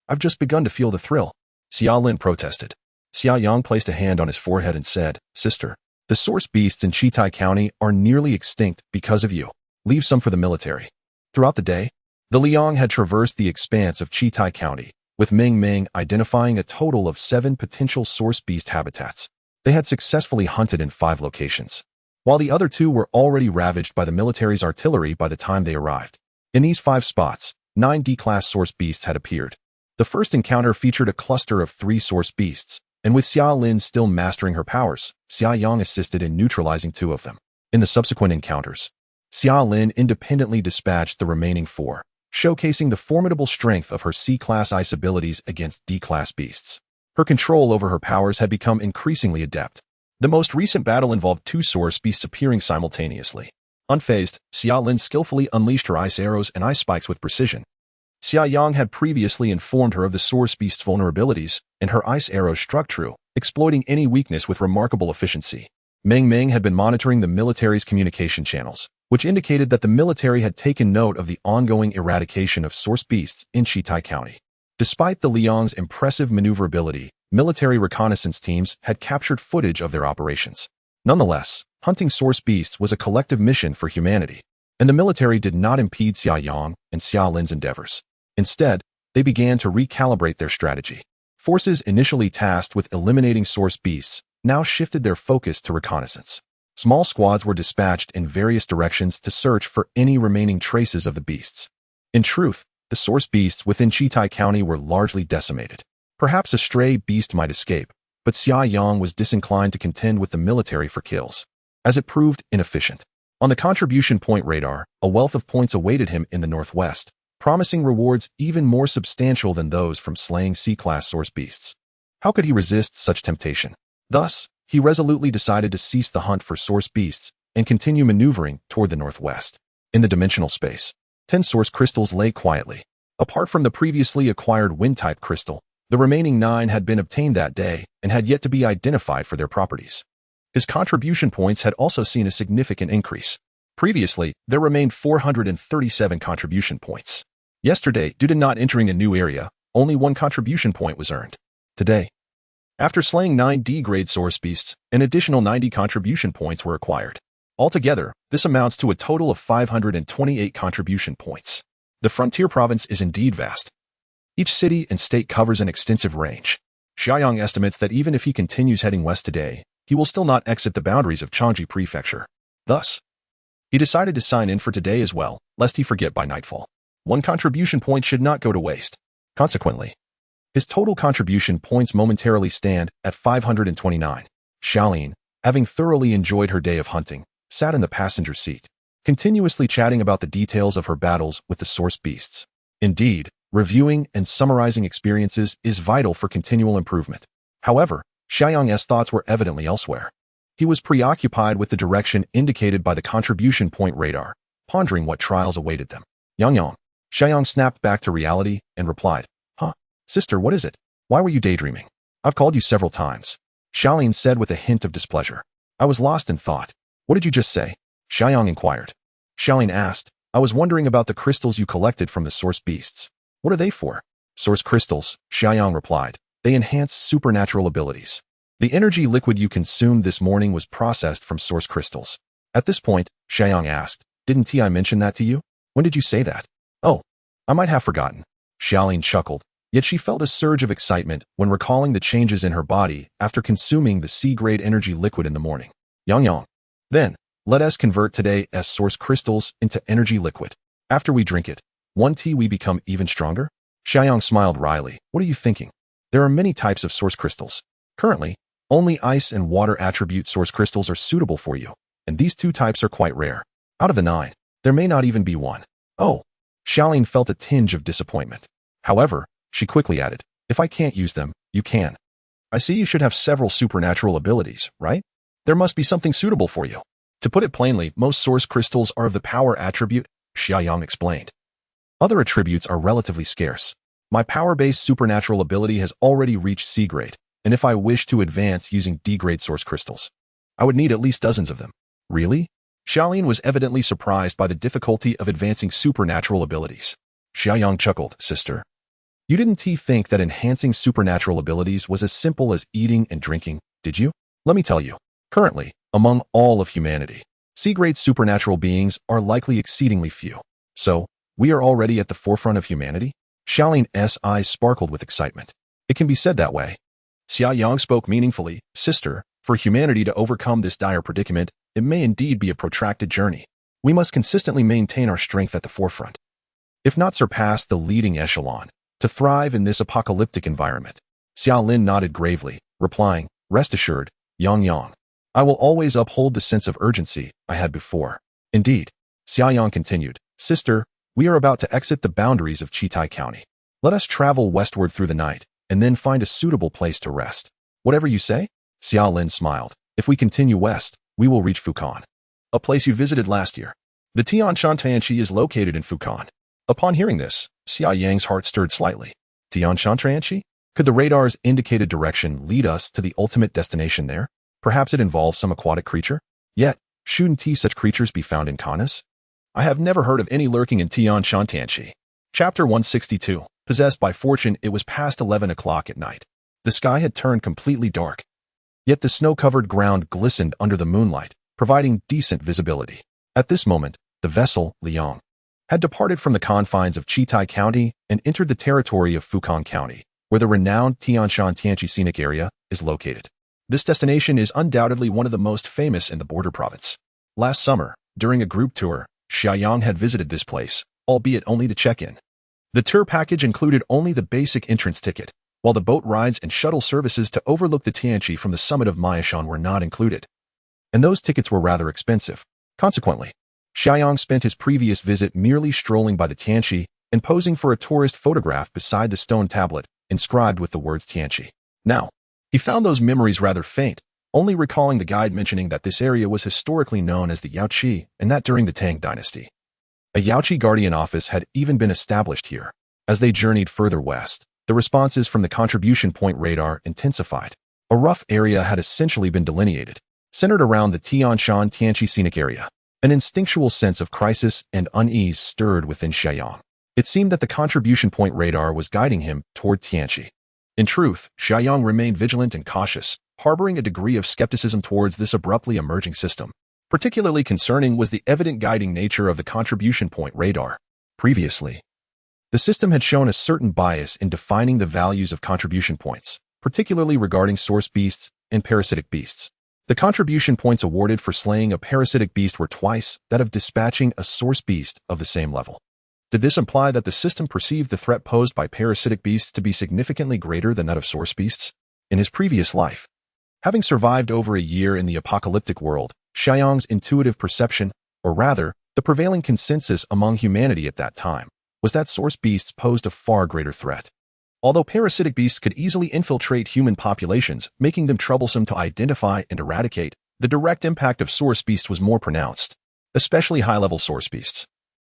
S1: "I've just begun to feel the thrill," Xia Lin protested. Xia Yang placed a hand on his forehead and said, "Sister, the source beasts in Chitai County are nearly extinct because of you. Leave some for the military." Throughout the day, the Liang had traversed the expanse of Chitai County, with Ming Ming identifying a total of 7 potential source beast habitats. They had successfully hunted in 5 locations, while the other 2 were already ravaged by the military's artillery by the time they arrived. In these 5 spots, 9 D-class source beasts had appeared. The first encounter featured a cluster of 3 source beasts, and with Xia Lin still mastering her powers, Xia Yang assisted in neutralizing 2 of them. In the subsequent encounters, Xia Lin independently dispatched the remaining 4, showcasing the formidable strength of her C-class ice abilities against D-class beasts. Her control over her powers had become increasingly adept. The most recent battle involved 2 source beasts appearing simultaneously. Unfazed, Xia Lin skillfully unleashed her ice arrows and ice spikes with precision. Xia Yang had previously informed her of the source beast's vulnerabilities, and her ice arrows struck true, exploiting any weakness with remarkable efficiency. Ming Ming had been monitoring the military's communication channels, which indicated that the military had taken note of the ongoing eradication of source beasts in Chitai County. Despite the Liang's impressive maneuverability, military reconnaissance teams had captured footage of their operations. Nonetheless, hunting source beasts was a collective mission for humanity, and the military did not impede Xia Yang and Xia Lin's endeavors. Instead, they began to recalibrate their strategy. Forces initially tasked with eliminating source beasts now shifted their focus to reconnaissance. Small squads were dispatched in various directions to search for any remaining traces of the beasts. In truth, the source beasts within Chitai County were largely decimated. Perhaps a stray beast might escape, but Xia Yang was disinclined to contend with the military for kills, as it proved inefficient. On the contribution point radar, a wealth of points awaited him in the northwest, promising rewards even more substantial than those from slaying C-class source beasts. How could he resist such temptation? Thus, he resolutely decided to cease the hunt for source beasts and continue maneuvering toward the northwest. In the dimensional space, 10 source crystals lay quietly. Apart from the previously acquired wind-type crystal, the remaining 9 had been obtained that day and had yet to be identified for their properties. His contribution points had also seen a significant increase. Previously, there remained 437 contribution points. Yesterday, due to not entering a new area, only 1 contribution point was earned. Today, after slaying 9 D-grade source beasts, an additional 90 contribution points were acquired. Altogether, this amounts to a total of 528 contribution points. The frontier province is indeed vast. Each city and state covers an extensive range. Xia Yang estimates that even if he continues heading west today, he will still not exit the boundaries of Changji Prefecture. Thus, he decided to sign in for today as well, lest he forget by nightfall. 1 contribution point should not go to waste. Consequently, his total contribution points momentarily stand at 529. Xiaolin, having thoroughly enjoyed her day of hunting, sat in the passenger seat, continuously chatting about the details of her battles with the source beasts. Indeed, reviewing and summarizing experiences is vital for continual improvement. However, Xia Yang's thoughts were evidently elsewhere. He was preoccupied with the direction indicated by the contribution point radar, pondering what trials awaited them. Yang. Xia Yang snapped back to reality and replied, "Huh? Sister, what is it? Why were you daydreaming? I've called you several times." Xiaolin said with a hint of displeasure. "I was lost in thought." "What did you just say?" Xia Yang inquired. Xiaoling asked. I was wondering about the crystals you collected from the source beasts. What are they for? Source crystals, Xia Yang replied. They enhance supernatural abilities. The energy liquid you consumed this morning was processed from source crystals. At this point, Xia Yang asked, didn't I mention that to you? When did you say that? Oh, I might have forgotten. Xiaoling chuckled, yet she felt a surge of excitement when recalling the changes in her body after consuming the C-grade energy liquid in the morning. Yang. Then, let us convert today as source crystals into energy liquid. After we drink it, we become even stronger? Xia Yang smiled wryly. What are you thinking? There are many types of source crystals. Currently, only ice and water attribute source crystals are suitable for you, and these two types are quite rare. Out of the 9, there may not even be one. Oh, Xiaoling felt a tinge of disappointment. However, she quickly added, if I can't use them, you can. I see you should have several supernatural abilities, right? There must be something suitable for you. To put it plainly, most source crystals are of the power attribute, Xia Yang explained. Other attributes are relatively scarce. My power-based supernatural ability has already reached C-grade, and if I wish to advance using D-grade source crystals, I would need at least dozens of them. Really? Xiaoling was evidently surprised by the difficulty of advancing supernatural abilities. Xia Yang chuckled, sister. You didn't think that enhancing supernatural abilities was as simple as eating and drinking, did you? Let me tell you. Currently, among all of humanity, C-grade supernatural beings are likely exceedingly few. So, we are already at the forefront of humanity? Xiaoling's eyes sparkled with excitement. It can be said that way. Xia Yang spoke meaningfully, sister, for humanity to overcome this dire predicament, it may indeed be a protracted journey. We must consistently maintain our strength at the forefront, if not surpass the leading echelon, to thrive in this apocalyptic environment. Xiao Lin nodded gravely, replying, rest assured, Yang. I will always uphold the sense of urgency I had before. Indeed, Xia Yang continued, sister, we are about to exit the boundaries of Qitai County. Let us travel westward through the night, and then find a suitable place to rest. Whatever you say? Xiao Lin smiled. If we continue west, we will reach Fukan, a place you visited last year. The Tianshan Tianqi is located in Fukan. Upon hearing this, Xia Yang's heart stirred slightly. Tianshan Tianqi? Could the radar's indicated direction lead us to the ultimate destination there? Perhaps it involves some aquatic creature? Yet, shouldn't such creatures be found in Kanas? I have never heard of any lurking in Tianshan Tianqi. Chapter 162. Possessed by fortune, it was past 11 o'clock at night. The sky had turned completely dark. Yet the snow-covered ground glistened under the moonlight, providing decent visibility. At this moment, the vessel, Liang, had departed from the confines of Qitai County and entered the territory of Fukan County, where the renowned Tianshan Tianqi Scenic Area is located. This destination is undoubtedly one of the most famous in the border province. Last summer, during a group tour, Xia Yang had visited this place, albeit only to check in. The tour package included only the basic entrance ticket, while the boat rides and shuttle services to overlook the Tianqi from the summit of Maishan were not included. And those tickets were rather expensive. Consequently, Xia Yang spent his previous visit merely strolling by the Tianqi and posing for a tourist photograph beside the stone tablet inscribed with the words Tianqi. Now, he found those memories rather faint, only recalling the guide mentioning that this area was historically known as the Yaoqi and that during the Tang dynasty, a Yaoqi guardian office had even been established here. As they journeyed further west, the responses from the contribution point radar intensified. A rough area had essentially been delineated, centered around the Tianshan Tianqi Scenic Area. An instinctual sense of crisis and unease stirred within Xia Yang. It seemed that the contribution point radar was guiding him toward Tianqi. In truth, Xia Yang remained vigilant and cautious, harboring a degree of skepticism towards this abruptly emerging system. Particularly concerning was the evident guiding nature of the contribution point radar. Previously, the system had shown a certain bias in defining the values of contribution points, particularly regarding source beasts and parasitic beasts. The contribution points awarded for slaying a parasitic beast were twice that of dispatching a source beast of the same level. Did this imply that the system perceived the threat posed by parasitic beasts to be significantly greater than that of source beasts? In his previous life, having survived over a year in the apocalyptic world, Xia Yang's intuitive perception, or rather, the prevailing consensus among humanity at that time, was that source beasts posed a far greater threat. Although parasitic beasts could easily infiltrate human populations, making them troublesome to identify and eradicate, the direct impact of source beasts was more pronounced, especially high-level source beasts,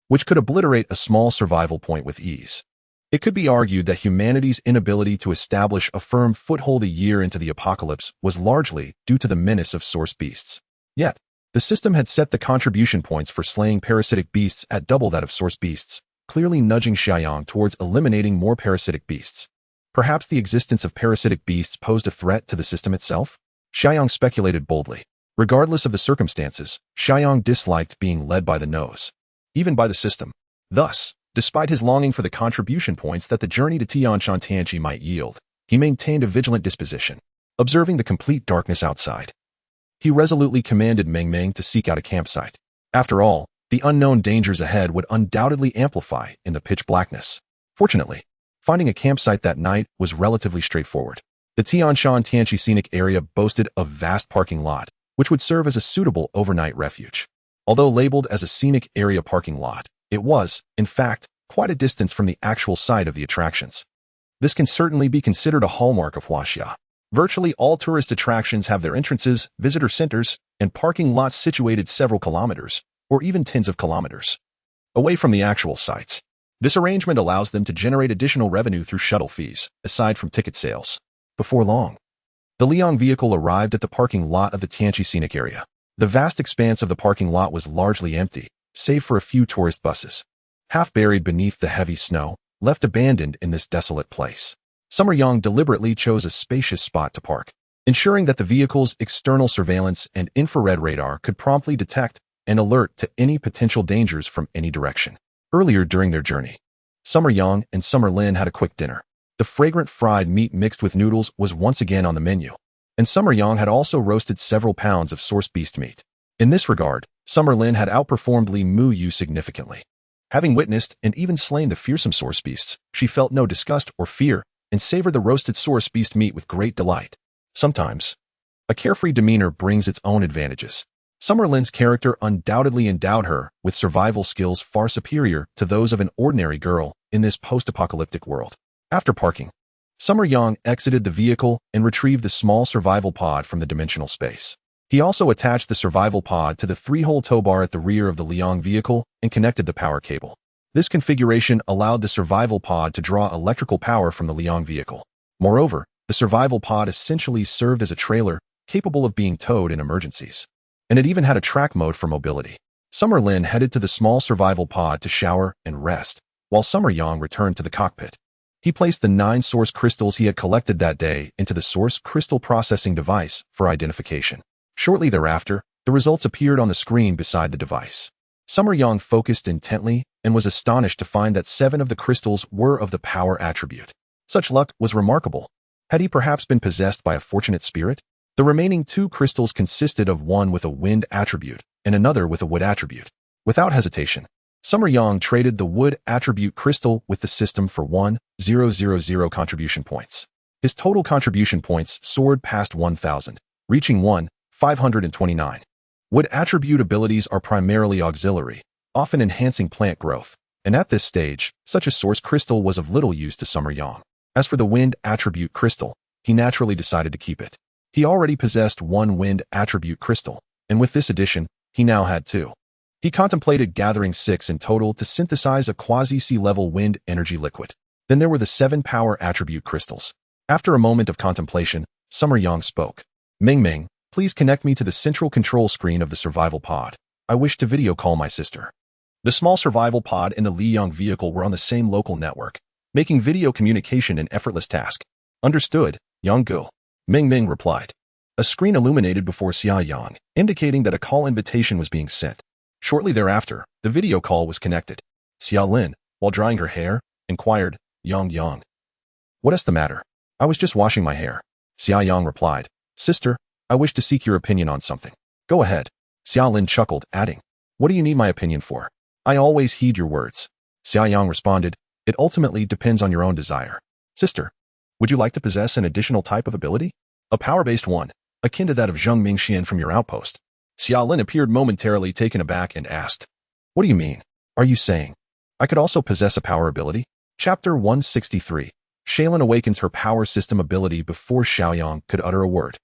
S1: which could obliterate a small survival point with ease. It could be argued that humanity's inability to establish a firm foothold a year into the apocalypse was largely due to the menace of source beasts. Yet, The system had set the contribution points for slaying parasitic beasts at double that of source beasts, clearly nudging Xia Yang towards eliminating more parasitic beasts. Perhaps the existence of parasitic beasts posed a threat to the system itself? Xia Yang speculated boldly. Regardless of the circumstances, Xia Yang disliked being led by the nose, even by the system. Thus, despite his longing for the contribution points that the journey to Tianshan Tianqi might yield, he maintained a vigilant disposition, observing the complete darkness outside. He resolutely commanded Meng Meng to seek out a campsite. After all, the unknown dangers ahead would undoubtedly amplify in the pitch blackness. Fortunately, finding a campsite that night was relatively straightforward. The Tianshan Tianqi scenic area boasted a vast parking lot, which would serve as a suitable overnight refuge. Although labeled as a scenic area parking lot, it was, in fact, quite a distance from the actual site of the attractions. This can certainly be considered a hallmark of Huaxia. Virtually all tourist attractions have their entrances, visitor centers, and parking lots situated several kilometers, or even tens of kilometers, away from the actual sites. This arrangement allows them to generate additional revenue through shuttle fees, aside from ticket sales. Before long, the Liang vehicle arrived at the parking lot of the Tianqi scenic area. The vast expanse of the parking lot was largely empty, save for a few tourist buses, half buried beneath the heavy snow, left abandoned in this desolate place. Summer Yang deliberately chose a spacious spot to park, ensuring that the vehicle's external surveillance and infrared radar could promptly detect and alert to any potential dangers from any direction. Earlier during their journey, Summer Yang and Summer Lin had a quick dinner. The fragrant fried meat mixed with noodles was once again on the menu, and Summer Yang had also roasted several pounds of source beast meat. In this regard, Summer Lin had outperformed Li Mu Yu significantly. Having witnessed and even slain the fearsome source beasts, she felt no disgust or fear and savored the roasted source beast meat with great delight. Sometimes, a carefree demeanor brings its own advantages. Summer Lin's character undoubtedly endowed her with survival skills far superior to those of an ordinary girl in this post-apocalyptic world. After parking, Summer Yang exited the vehicle and retrieved the small survival pod from the dimensional space. He also attached the survival pod to the 3-hole tow bar at the rear of the Liang vehicle and connected the power cable. This configuration allowed the survival pod to draw electrical power from the Liang vehicle. Moreover, the survival pod essentially served as a trailer capable of being towed in emergencies. And it even had a track mode for mobility. Summer Lin headed to the small survival pod to shower and rest, while Summer Yang returned to the cockpit. He placed the 9 source crystals he had collected that day into the source crystal processing device for identification. Shortly thereafter, the results appeared on the screen beside the device. Summer Yang focused intently and was astonished to find that 7 of the crystals were of the power attribute. Such luck was remarkable. Had he perhaps been possessed by a fortunate spirit? The remaining 2 crystals consisted of one with a wind attribute and another with a wood attribute. Without hesitation, Summer Yang traded the wood attribute crystal with the system for 1,000 contribution points. His total contribution points soared past 1,000, reaching 1,529. Wood attribute abilities are primarily auxiliary, often enhancing plant growth, and at this stage, such a source crystal was of little use to Summer Yang. As for the wind attribute crystal, he naturally decided to keep it. He already possessed 1 wind attribute crystal, and with this addition, he now had 2. He contemplated gathering 6 in total to synthesize a quasi-sea level wind energy liquid. Then there were the 7 power attribute crystals. After a moment of contemplation, Summer Yang spoke. Ming Ming, please connect me to the central control screen of the survival pod. I wish to video call my sister. The small survival pod and the Liang vehicle were on the same local network, making video communication an effortless task. Understood, Yang Gu. Ming Ming replied. A screen illuminated before Xia Yang, indicating that a call invitation was being sent. Shortly thereafter, the video call was connected. Xia Lin, while drying her hair, inquired, Yang. What is the matter? I was just washing my hair. Xia Yang replied. Sister, I wish to seek your opinion on something. Go ahead. Xia Lin chuckled, adding, What do you need my opinion for? I always heed your words. Xia Yang responded, It ultimately depends on your own desire. Sister, would you like to possess an additional type of ability? A power-based one, akin to that of Zheng Mingxian from your outpost. Xia Lin appeared momentarily taken aback and asked, What do you mean? Are you saying I could also possess a power ability? Chapter 163. Shaylin awakens her power system ability before Xiaoyang could utter a word.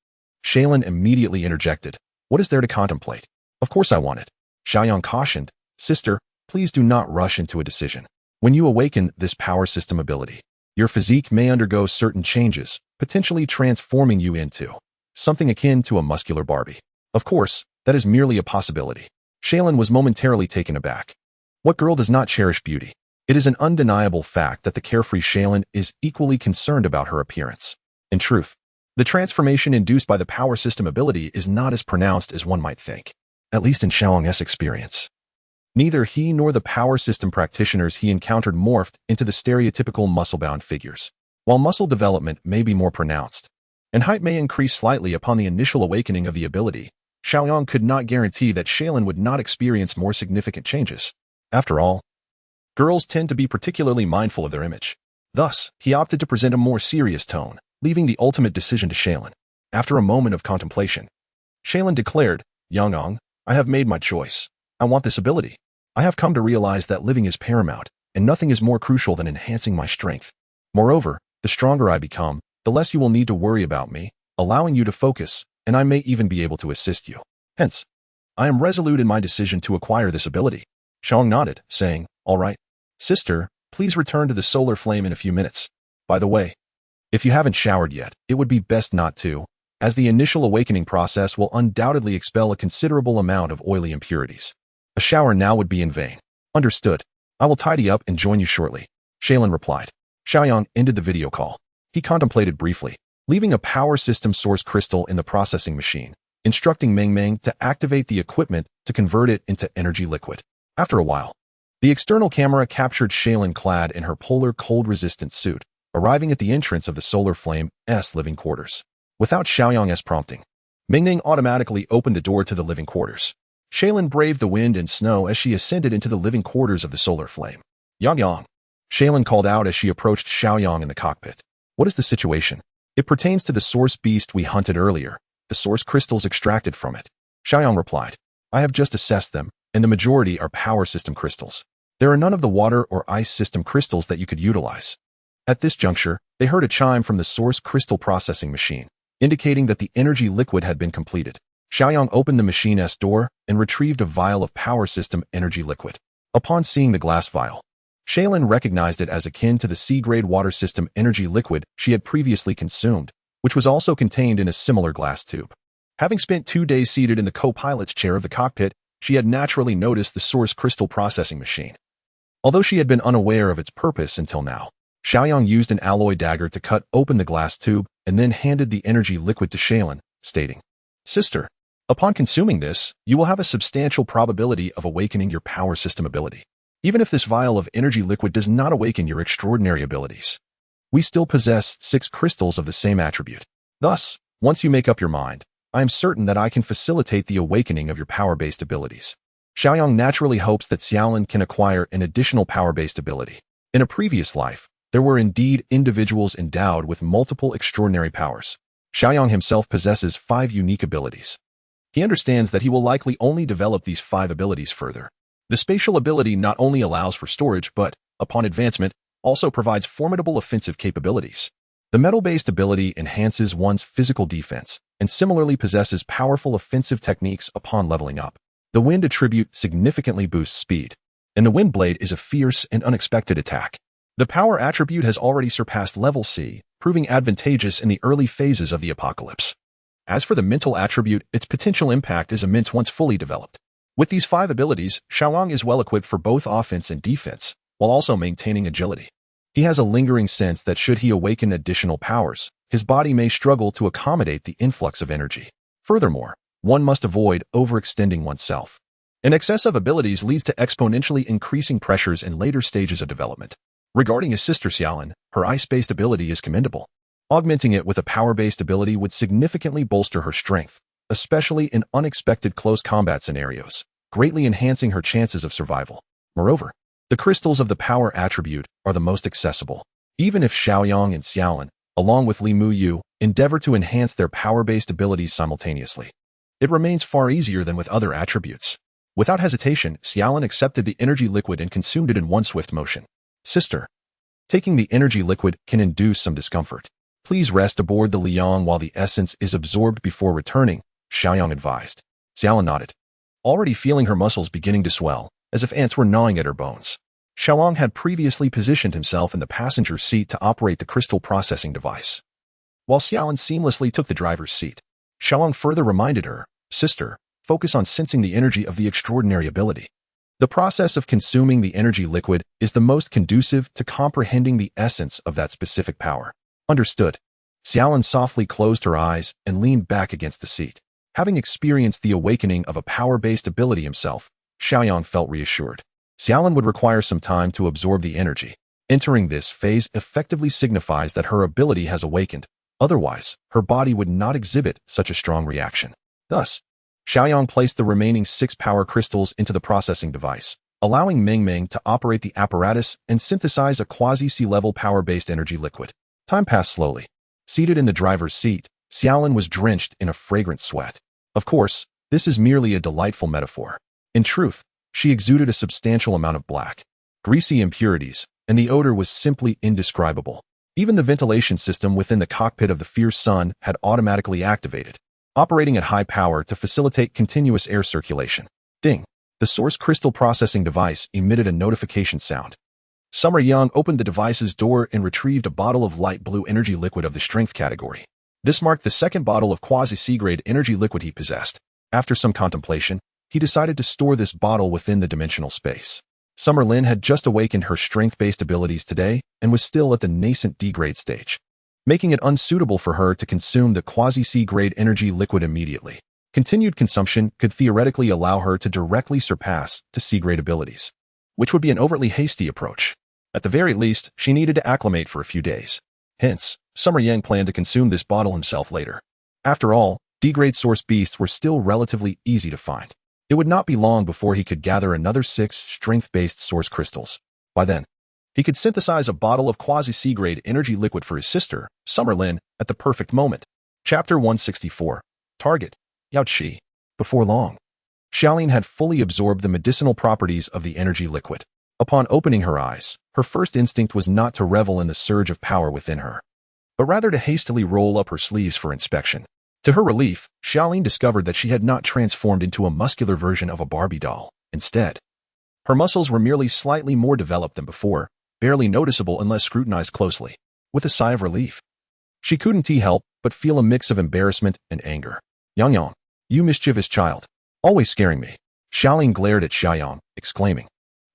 S1: Shaylin immediately interjected. What is there to contemplate? Of course I want it. Xiaoyang cautioned, Sister, please do not rush into a decision. When you awaken this power system ability, your physique may undergo certain changes, potentially transforming you into something akin to a muscular Barbie. Of course, That is merely a possibility. Shaylin was momentarily taken aback. What girl does not cherish beauty? It is an undeniable fact that the carefree Shaylin is equally concerned about her appearance. In truth, the transformation induced by the power system ability is not as pronounced as one might think, at least in Xiaoyang's experience. Neither he nor the power system practitioners he encountered morphed into the stereotypical muscle-bound figures. While muscle development may be more pronounced, and height may increase slightly upon the initial awakening of the ability, Xiaoyang could not guarantee that Shaylin would not experience more significant changes. After all, girls tend to be particularly mindful of their image. Thus, he opted to present a more serious tone, leaving the ultimate decision to Shaylin. After a moment of contemplation, Shaylin declared, "Yang, I have made my choice. I want this ability. I have come to realize that living is paramount, and nothing is more crucial than enhancing my strength. Moreover, the stronger I become, the less you will need to worry about me, allowing you to focus, and I may even be able to assist you. Hence, I am resolute in my decision to acquire this ability." Xiaoyang nodded, saying, "All right. Sister, please return to the solar flame in a few minutes. By the way, if you haven't showered yet, it would be best not to, as the initial awakening process will undoubtedly expel a considerable amount of oily impurities. A shower now would be in vain." "Understood. I will tidy up and join you shortly," Shaylin replied. Xiaoyang ended the video call. He contemplated briefly, leaving a power system source crystal in the processing machine, instructing Meng to activate the equipment to convert it into energy liquid. After a while, the external camera captured Shaylin clad in her polar cold-resistant suit, arriving at the entrance of the solar flame's living quarters. Without Xiaoyang's prompting, Meng automatically opened the door to the living quarters. Shaylin braved the wind and snow as she ascended into the living quarters of the solar flame. "Yang," Shaylin called out as she approached Xiaoyang in the cockpit. "What is the situation?" "It pertains to the source beast we hunted earlier, the source crystals extracted from it," Xiaoyang replied. "I have just assessed them, and the majority are power system crystals. There are none of the water or ice system crystals that you could utilize." At this juncture, they heard a chime from the source crystal processing machine, indicating that the energy liquid had been completed. Xiaoyang opened the machine's door and retrieved a vial of power system energy liquid. Upon seeing the glass vial, Shaylin recognized it as akin to the C-grade water system energy liquid she had previously consumed, which was also contained in a similar glass tube. Having spent 2 days seated in the co-pilot's chair of the cockpit, she had naturally noticed the source crystal processing machine. Although she had been unaware of its purpose until now, Xiaoyang used an alloy dagger to cut open the glass tube and then handed the energy liquid to Shaylin, stating, "Sister, upon consuming this, you will have a substantial probability of awakening your power system ability. Even if this vial of energy liquid does not awaken your extraordinary abilities, we still possess 6 crystals of the same attribute. Thus, once you make up your mind, I am certain that I can facilitate the awakening of your power-based abilities." Xiaoyang naturally hopes that Xiaolin can acquire an additional power-based ability. In a previous life, there were indeed individuals endowed with multiple extraordinary powers. Xiaoyang himself possesses 5 unique abilities. He understands that he will likely only develop these 5 abilities further. The spatial ability not only allows for storage but, upon advancement, also provides formidable offensive capabilities. The metal-based ability enhances one's physical defense and similarly possesses powerful offensive techniques upon leveling up. The wind attribute significantly boosts speed, and the wind blade is a fierce and unexpected attack. The power attribute has already surpassed level C, proving advantageous in the early phases of the apocalypse. As for the mental attribute, its potential impact is immense once fully developed. With these 5 abilities, Xiaoyang is well equipped for both offense and defense, while also maintaining agility. He has a lingering sense that should he awaken additional powers, his body may struggle to accommodate the influx of energy. Furthermore, one must avoid overextending oneself. An excess of abilities leads to exponentially increasing pressures in later stages of development. Regarding his sister Xiaolin, her ice-based ability is commendable. Augmenting it with a power-based ability would significantly bolster her strength, especially in unexpected close combat scenarios, greatly enhancing her chances of survival. Moreover, the crystals of the power attribute are the most accessible. Even if Xiaoyang and Xiaolin, along with Li Muyu, endeavor to enhance their power-based abilities simultaneously, it remains far easier than with other attributes. Without hesitation, Xiaolin accepted the energy liquid and consumed it in one swift motion. "Sister, taking the energy liquid can induce some discomfort. Please rest aboard the Liang while the essence is absorbed before returning," Xiaoyang advised. Xiaolin nodded, already feeling her muscles beginning to swell, as if ants were gnawing at her bones. Xiaoyang had previously positioned himself in the passenger seat to operate the crystal processing device, while Xiaolin seamlessly took the driver's seat. Xiaoyang further reminded her, "Sister, focus on sensing the energy of the extraordinary ability. The process of consuming the energy liquid is the most conducive to comprehending the essence of that specific power. Understood. Xia Yang softly closed her eyes and leaned back against the seat. Having experienced the awakening of a power-based ability himself, Xia Yang felt reassured. Xia Yang would require some time to absorb the energy. Entering this phase effectively signifies that her ability has awakened. Otherwise, her body would not exhibit such a strong reaction. Thus, Xia Yang placed the remaining 6 power crystals into the processing device, allowing Meng Meng to operate the apparatus and synthesize a quasi-sea-level power-based energy liquid. Time passed slowly. Seated in the driver's seat, Xia Yang was drenched in a fragrant sweat. Of course, this is merely a delightful metaphor. In truth, she exuded a substantial amount of black, greasy impurities, and the odor was simply indescribable. Even the ventilation system within the cockpit of the fierce sun had automatically activated, operating at high power to facilitate continuous air circulation. Ding! The source crystal processing device emitted a notification sound. Summer Yang opened the device's door and retrieved a bottle of light blue energy liquid of the strength category. This marked the second bottle of quasi-C-grade energy liquid he possessed. After some contemplation, he decided to store this bottle within the dimensional space. Summer Lin had just awakened her strength-based abilities today and was still at the nascent D-grade stage, making it unsuitable for her to consume the quasi-C-grade energy liquid immediately. Continued consumption could theoretically allow her to directly surpass to C-grade abilities, which would be an overtly hasty approach. At the very least, she needed to acclimate for a few days. Hence, Summer Yang planned to consume this bottle himself later. After all, D-grade source beasts were still relatively easy to find. It would not be long before he could gather another 6 strength-based source crystals. By then, he could synthesize a bottle of quasi-C-grade energy liquid for his sister, Summer Lin, at the perfect moment. Chapter 164. Target. Yao Qi. Before long, Xiaolin had fully absorbed the medicinal properties of the energy liquid. Upon opening her eyes, her first instinct was not to revel in the surge of power within her, but rather to hastily roll up her sleeves for inspection. To her relief, Xiaolin discovered that she had not transformed into a muscular version of a Barbie doll. Instead, her muscles were merely slightly more developed than before, barely noticeable unless scrutinized closely. With a sigh of relief, she couldn't help but feel a mix of embarrassment and anger. Yang, you mischievous child, always scaring me. Xiaolin glared at Xia Yang, exclaiming,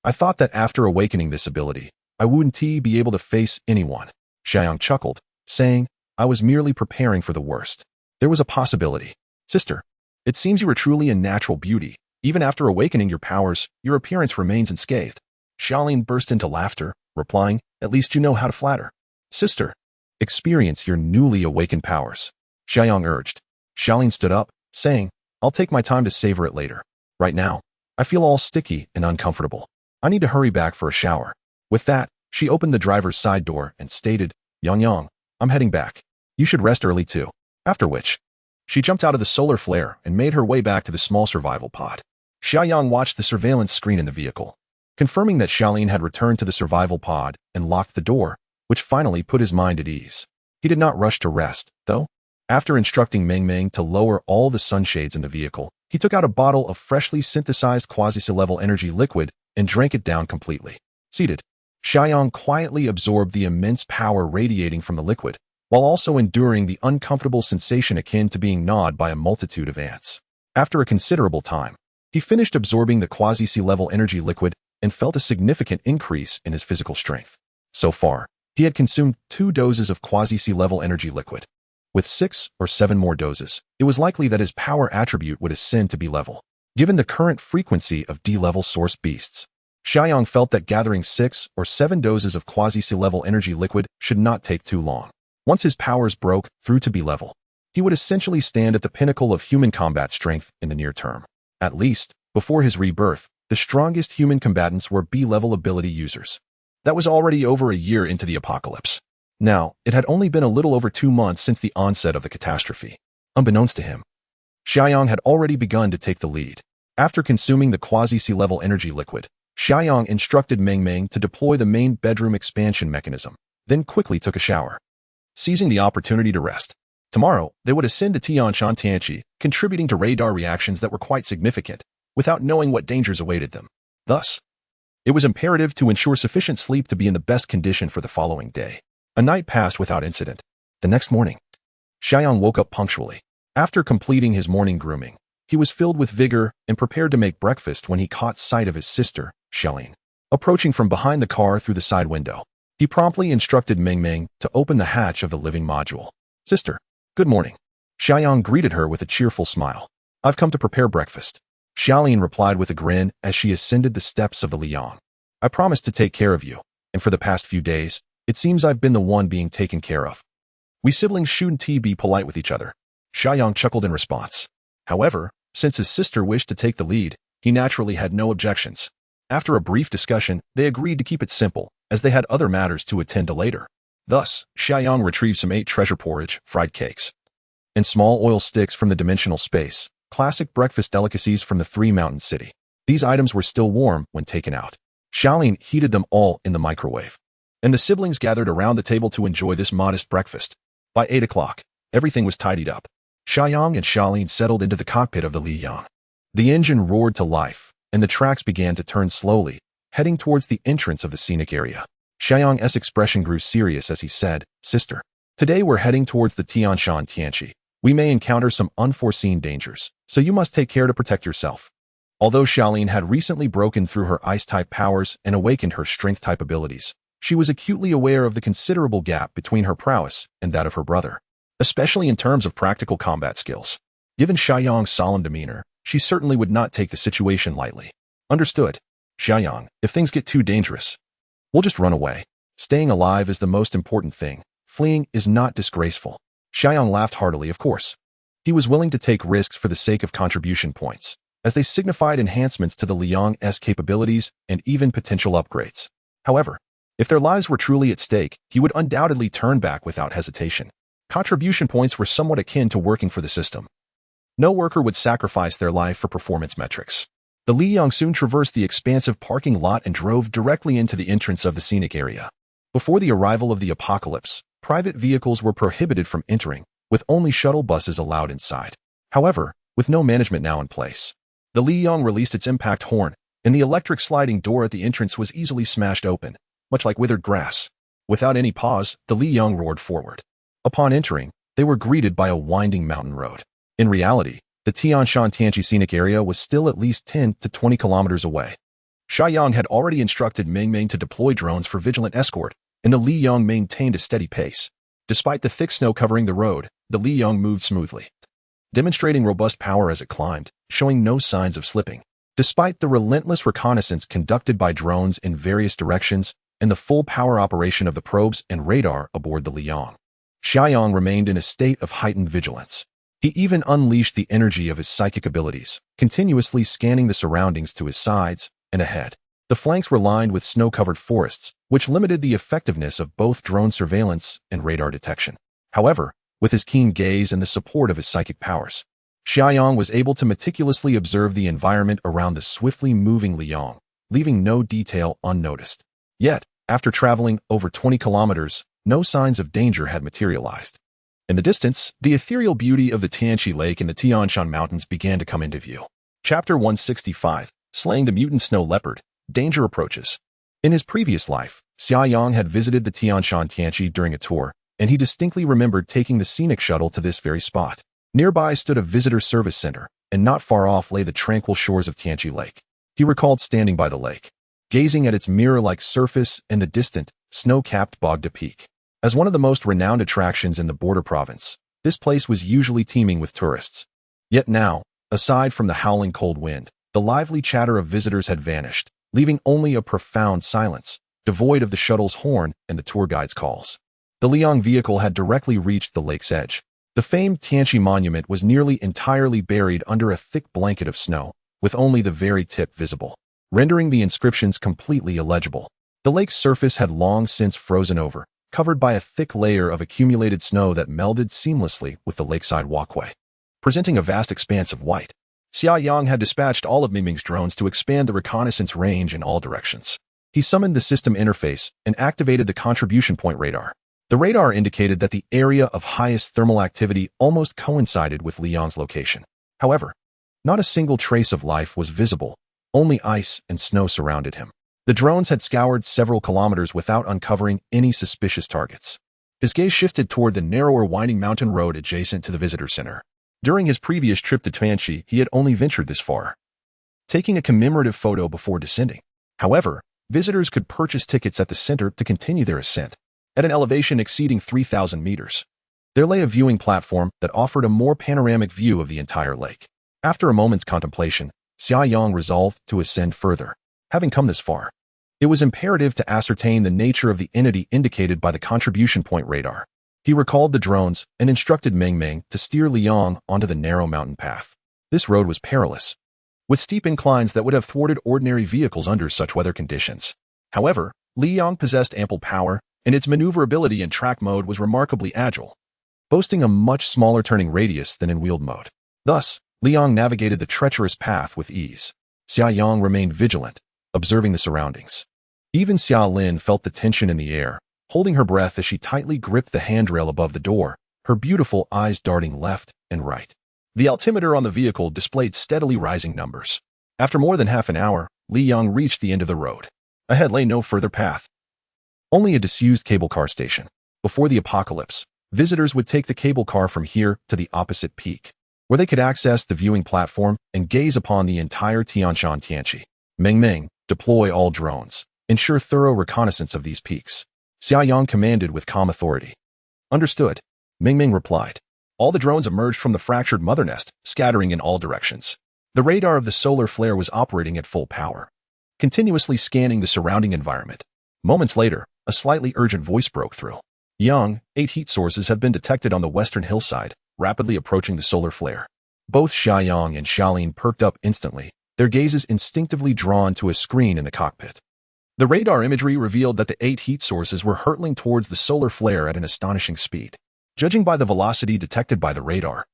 S1: I thought that after awakening this ability, I wouldn't be able to face anyone. Xia Yang chuckled, saying, I was merely preparing for the worst. There was a possibility. Sister, it seems you are truly a natural beauty. Even after awakening your powers, your appearance remains unscathed. Xiaolin burst into laughter, replying, at least you know how to flatter. Sister, experience your newly awakened powers. Xia Yang urged. Xiaolin stood up, saying, I'll take my time to savor it later. Right now, I feel all sticky and uncomfortable. I need to hurry back for a shower. With that, she opened the driver's side door and stated, Yang, I'm heading back. You should rest early too. After which, she jumped out of the solar flare and made her way back to the small survival pod. Xia Yang watched the surveillance screen in the vehicle, confirming that Xiaolin had returned to the survival pod and locked the door, which finally put his mind at ease. He did not rush to rest, though. After instructing Meng Meng to lower all the sunshades in the vehicle, he took out a bottle of freshly synthesized quasi-C-level energy liquid and drank it down completely. Seated, Xia Yang quietly absorbed the immense power radiating from the liquid, while also enduring the uncomfortable sensation akin to being gnawed by a multitude of ants. After a considerable time, he finished absorbing the quasi-C-level energy liquid and felt a significant increase in his physical strength. So far, he had consumed 2 doses of quasi-C-level energy liquid. With 6 or 7 more doses, it was likely that his power attribute would ascend to B-level. Given the current frequency of D-level source beasts, Xia Yang felt that gathering 6 or 7 doses of quasi-C-level energy liquid should not take too long. Once his powers broke through to B-level, he would essentially stand at the pinnacle of human combat strength in the near term. At least, before his rebirth, the strongest human combatants were B-level ability users. That was already over a year into the apocalypse. Now, it had only been a little over 2 months since the onset of the catastrophe. Unbeknownst to him, Xia Yang had already begun to take the lead. After consuming the quasi-C-level energy liquid, Xia Yang instructed Meng Meng to deploy the main bedroom expansion mechanism, then quickly took a shower, seizing the opportunity to rest. Tomorrow, they would ascend to Tianshan Tianqi, contributing to radar reactions that were quite significant, without knowing what dangers awaited them. Thus, it was imperative to ensure sufficient sleep to be in the best condition for the following day. A night passed without incident. The next morning, Xia Yang woke up punctually. After completing his morning grooming, He was filled with vigor and prepared to make breakfast when he caught sight of his sister, Xia Yang, approaching from behind the car through the side window. He promptly instructed Ming to open the hatch of the living module. "Sister, good morning." Xia Yang greeted her with a cheerful smile. "I've come to prepare breakfast." Xiaolin replied with a grin as she ascended the steps of the Liang. "I promised to take care of you, and for the past few days, it seems I've been the one being taken care of. We siblings shouldn't be polite with each other." Xia Yang chuckled in response. However, since his sister wished to take the lead, he naturally had no objections. After a brief discussion, they agreed to keep it simple, as they had other matters to attend to later. Thus, Xia Yang retrieved some 8 treasure porridge, fried cakes, and small oil sticks from the dimensional space, classic breakfast delicacies from the Three-Mountain City. These items were still warm when taken out. Xiaolin heated them all in the microwave, and the siblings gathered around the table to enjoy this modest breakfast. By 8 o'clock, everything was tidied up. Xia Yang and Xiaolin settled into the cockpit of the Liang. The engine roared to life, and the tracks began to turn slowly, heading towards the entrance of the scenic area. Xia Yang's expression grew serious as he said, "Sister, today we're heading towards the Tianshan Tianqi. We may encounter some unforeseen dangers, so you must take care to protect yourself." Although Xiaolin had recently broken through her ice-type powers and awakened her strength-type abilities, she was acutely aware of the considerable gap between her prowess and that of her brother, especially in terms of practical combat skills. Given Xia Yang's solemn demeanor, she certainly would not take the situation lightly. "Understood, Xia Yang, if things get too dangerous, we'll just run away. Staying alive is the most important thing. Fleeing is not disgraceful." Xia Yang laughed heartily, of course. He was willing to take risks for the sake of contribution points, as they signified enhancements to the Liang's capabilities and even potential upgrades. However, if their lives were truly at stake, he would undoubtedly turn back without hesitation. Contribution points were somewhat akin to working for the system. No worker would sacrifice their life for performance metrics. The Liang soon traversed the expansive parking lot and drove directly into the entrance of the scenic area. Before the arrival of the apocalypse, private vehicles were prohibited from entering, with only shuttle buses allowed inside. However, with no management now in place, the Liang released its impact horn, and the electric sliding door at the entrance was easily smashed open, much like withered grass. Without any pause, the Liang roared forward. Upon entering, they were greeted by a winding mountain road. In reality, the Tianshan Tianqi scenic area was still at least 10 to 20 kilometers away. Xia Yang had already instructed Ming to deploy drones for vigilant escort, and the Liang maintained a steady pace. Despite the thick snow covering the road, the Liang moved smoothly, demonstrating robust power as it climbed, showing no signs of slipping. Despite the relentless reconnaissance conducted by drones in various directions and the full power operation of the probes and radar aboard the Liang, Xia Yang remained in a state of heightened vigilance. He even unleashed the energy of his psychic abilities, continuously scanning the surroundings to his sides and ahead. The flanks were lined with snow-covered forests, which limited the effectiveness of both drone surveillance and radar detection. However, with his keen gaze and the support of his psychic powers, Xia Yang was able to meticulously observe the environment around the swiftly moving Liang, leaving no detail unnoticed. Yet, after traveling over 20 kilometers, no signs of danger had materialized. In the distance, the ethereal beauty of the Tianqi Lake and the Tianshan Mountains began to come into view. Chapter 165, Slaying the Mutant Snow Leopard, Danger Approaches. In his previous life, Xia Yang had visited the Tianshan Tianqi during a tour, and he distinctly remembered taking the scenic shuttle to this very spot. Nearby stood a visitor service center, and not far off lay the tranquil shores of Tianqi Lake. He recalled standing by the lake, gazing at its mirror-like surface and the distant, snow-capped Bogda Peak. As one of the most renowned attractions in the border province, this place was usually teeming with tourists. Yet now, aside from the howling cold wind, the lively chatter of visitors had vanished, leaving only a profound silence, devoid of the shuttle's horn and the tour guide's calls. The Liang vehicle had directly reached the lake's edge. The famed Tianqi monument was nearly entirely buried under a thick blanket of snow, with only the very tip visible, rendering the inscriptions completely illegible. The lake's surface had long since frozen over, covered by a thick layer of accumulated snow that melded seamlessly with the lakeside walkway, presenting a vast expanse of white. Xia Yang had dispatched all of Ming's drones to expand the reconnaissance range in all directions. He summoned the system interface and activated the contribution point radar. The radar indicated that the area of highest thermal activity almost coincided with Liang's location. However, not a single trace of life was visible, only ice and snow surrounded him. The drones had scoured several kilometers without uncovering any suspicious targets. His gaze shifted toward the narrower winding mountain road adjacent to the visitor center. During his previous trip to Tianqi, he had only ventured this far, taking a commemorative photo before descending. However, visitors could purchase tickets at the center to continue their ascent. At an elevation exceeding 3,000 meters, there lay a viewing platform that offered a more panoramic view of the entire lake. After a moment's contemplation, Xia Yang resolved to ascend further. Having come this far, it was imperative to ascertain the nature of the entity indicated by the contribution point radar. He recalled the drones and instructed Meng Meng to steer Liang onto the narrow mountain path. This road was perilous, with steep inclines that would have thwarted ordinary vehicles under such weather conditions. However, Liang possessed ample power, and its maneuverability in track mode was remarkably agile, boasting a much smaller turning radius than in wheeled mode. Thus, Liang navigated the treacherous path with ease. Xia Yang remained vigilant, observing the surroundings. Even Xia Lin felt the tension in the air, holding her breath as she tightly gripped the handrail above the door, her beautiful eyes darting left and right. The altimeter on the vehicle displayed steadily rising numbers. After more than half an hour, Liang reached the end of the road. Ahead lay no further path, only a disused cable car station. Before the apocalypse, visitors would take the cable car from here to the opposite peak, where they could access the viewing platform and gaze upon the entire Tianshan Tianqi. Meng Meng, deploy all drones. Ensure thorough reconnaissance of these peaks. Xia Yang commanded with calm authority. Understood, Meng Meng replied. All the drones emerged from the fractured mother nest, scattering in all directions. The radar of the solar flare was operating at full power, continuously scanning the surrounding environment. Moments later, a slightly urgent voice broke through. Yang, 8 heat sources have been detected on the western hillside, rapidly approaching the solar flare. Both Xia Yang and Xiaolin perked up instantly, their gazes instinctively drawn to a screen in the cockpit. The radar imagery revealed that the 8 heat sources were hurtling towards the solar flare at an astonishing speed. Judging by the velocity detected by the radar,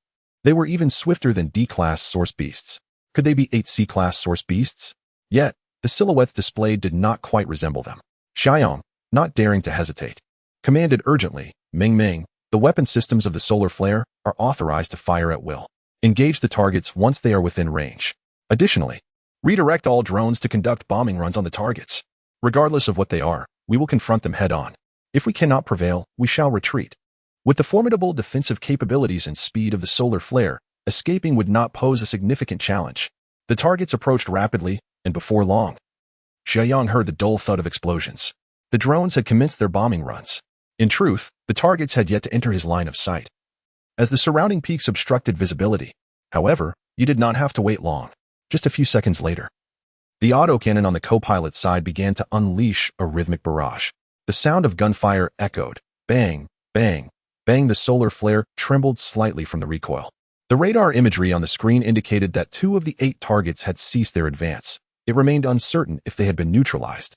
S1: they were even swifter than D-class source beasts. Could they be 8 C-class source beasts? Yet, the silhouettes displayed did not quite resemble them. Xia Yang, not daring to hesitate, commanded urgently, Meng Meng, the weapon systems of the solar flare are authorized to fire at will. Engage the targets once they are within range. Additionally, redirect all drones to conduct bombing runs on the targets. Regardless of what they are, we will confront them head-on. If we cannot prevail, we shall retreat. With the formidable defensive capabilities and speed of the solar flare, escaping would not pose a significant challenge. The targets approached rapidly, and before long, Xia Yang heard the dull thud of explosions. The drones had commenced their bombing runs. In truth, the targets had yet to enter his line of sight, as the surrounding peaks obstructed visibility. However, you did not have to wait long. Just a few seconds later, the autocannon on the co-pilot's side began to unleash a rhythmic barrage. The sound of gunfire echoed. Bang, bang, bang. The solar flare trembled slightly from the recoil. The radar imagery on the screen indicated that 2 of the 8 targets had ceased their advance. It remained uncertain if they had been neutralized.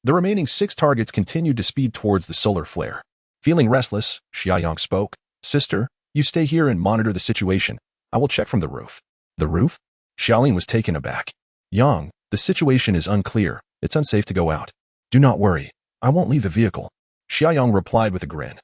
S1: The remaining 6 targets continued to speed towards the solar flare. Feeling restless, Xia Yang spoke. Sister, you stay here and monitor the situation. I will check from the roof. The roof? Xiaolin was taken aback. Yang, the situation is unclear. It's unsafe to go out. Do not worry. I won't leave the vehicle. Xia Yang replied with a grin.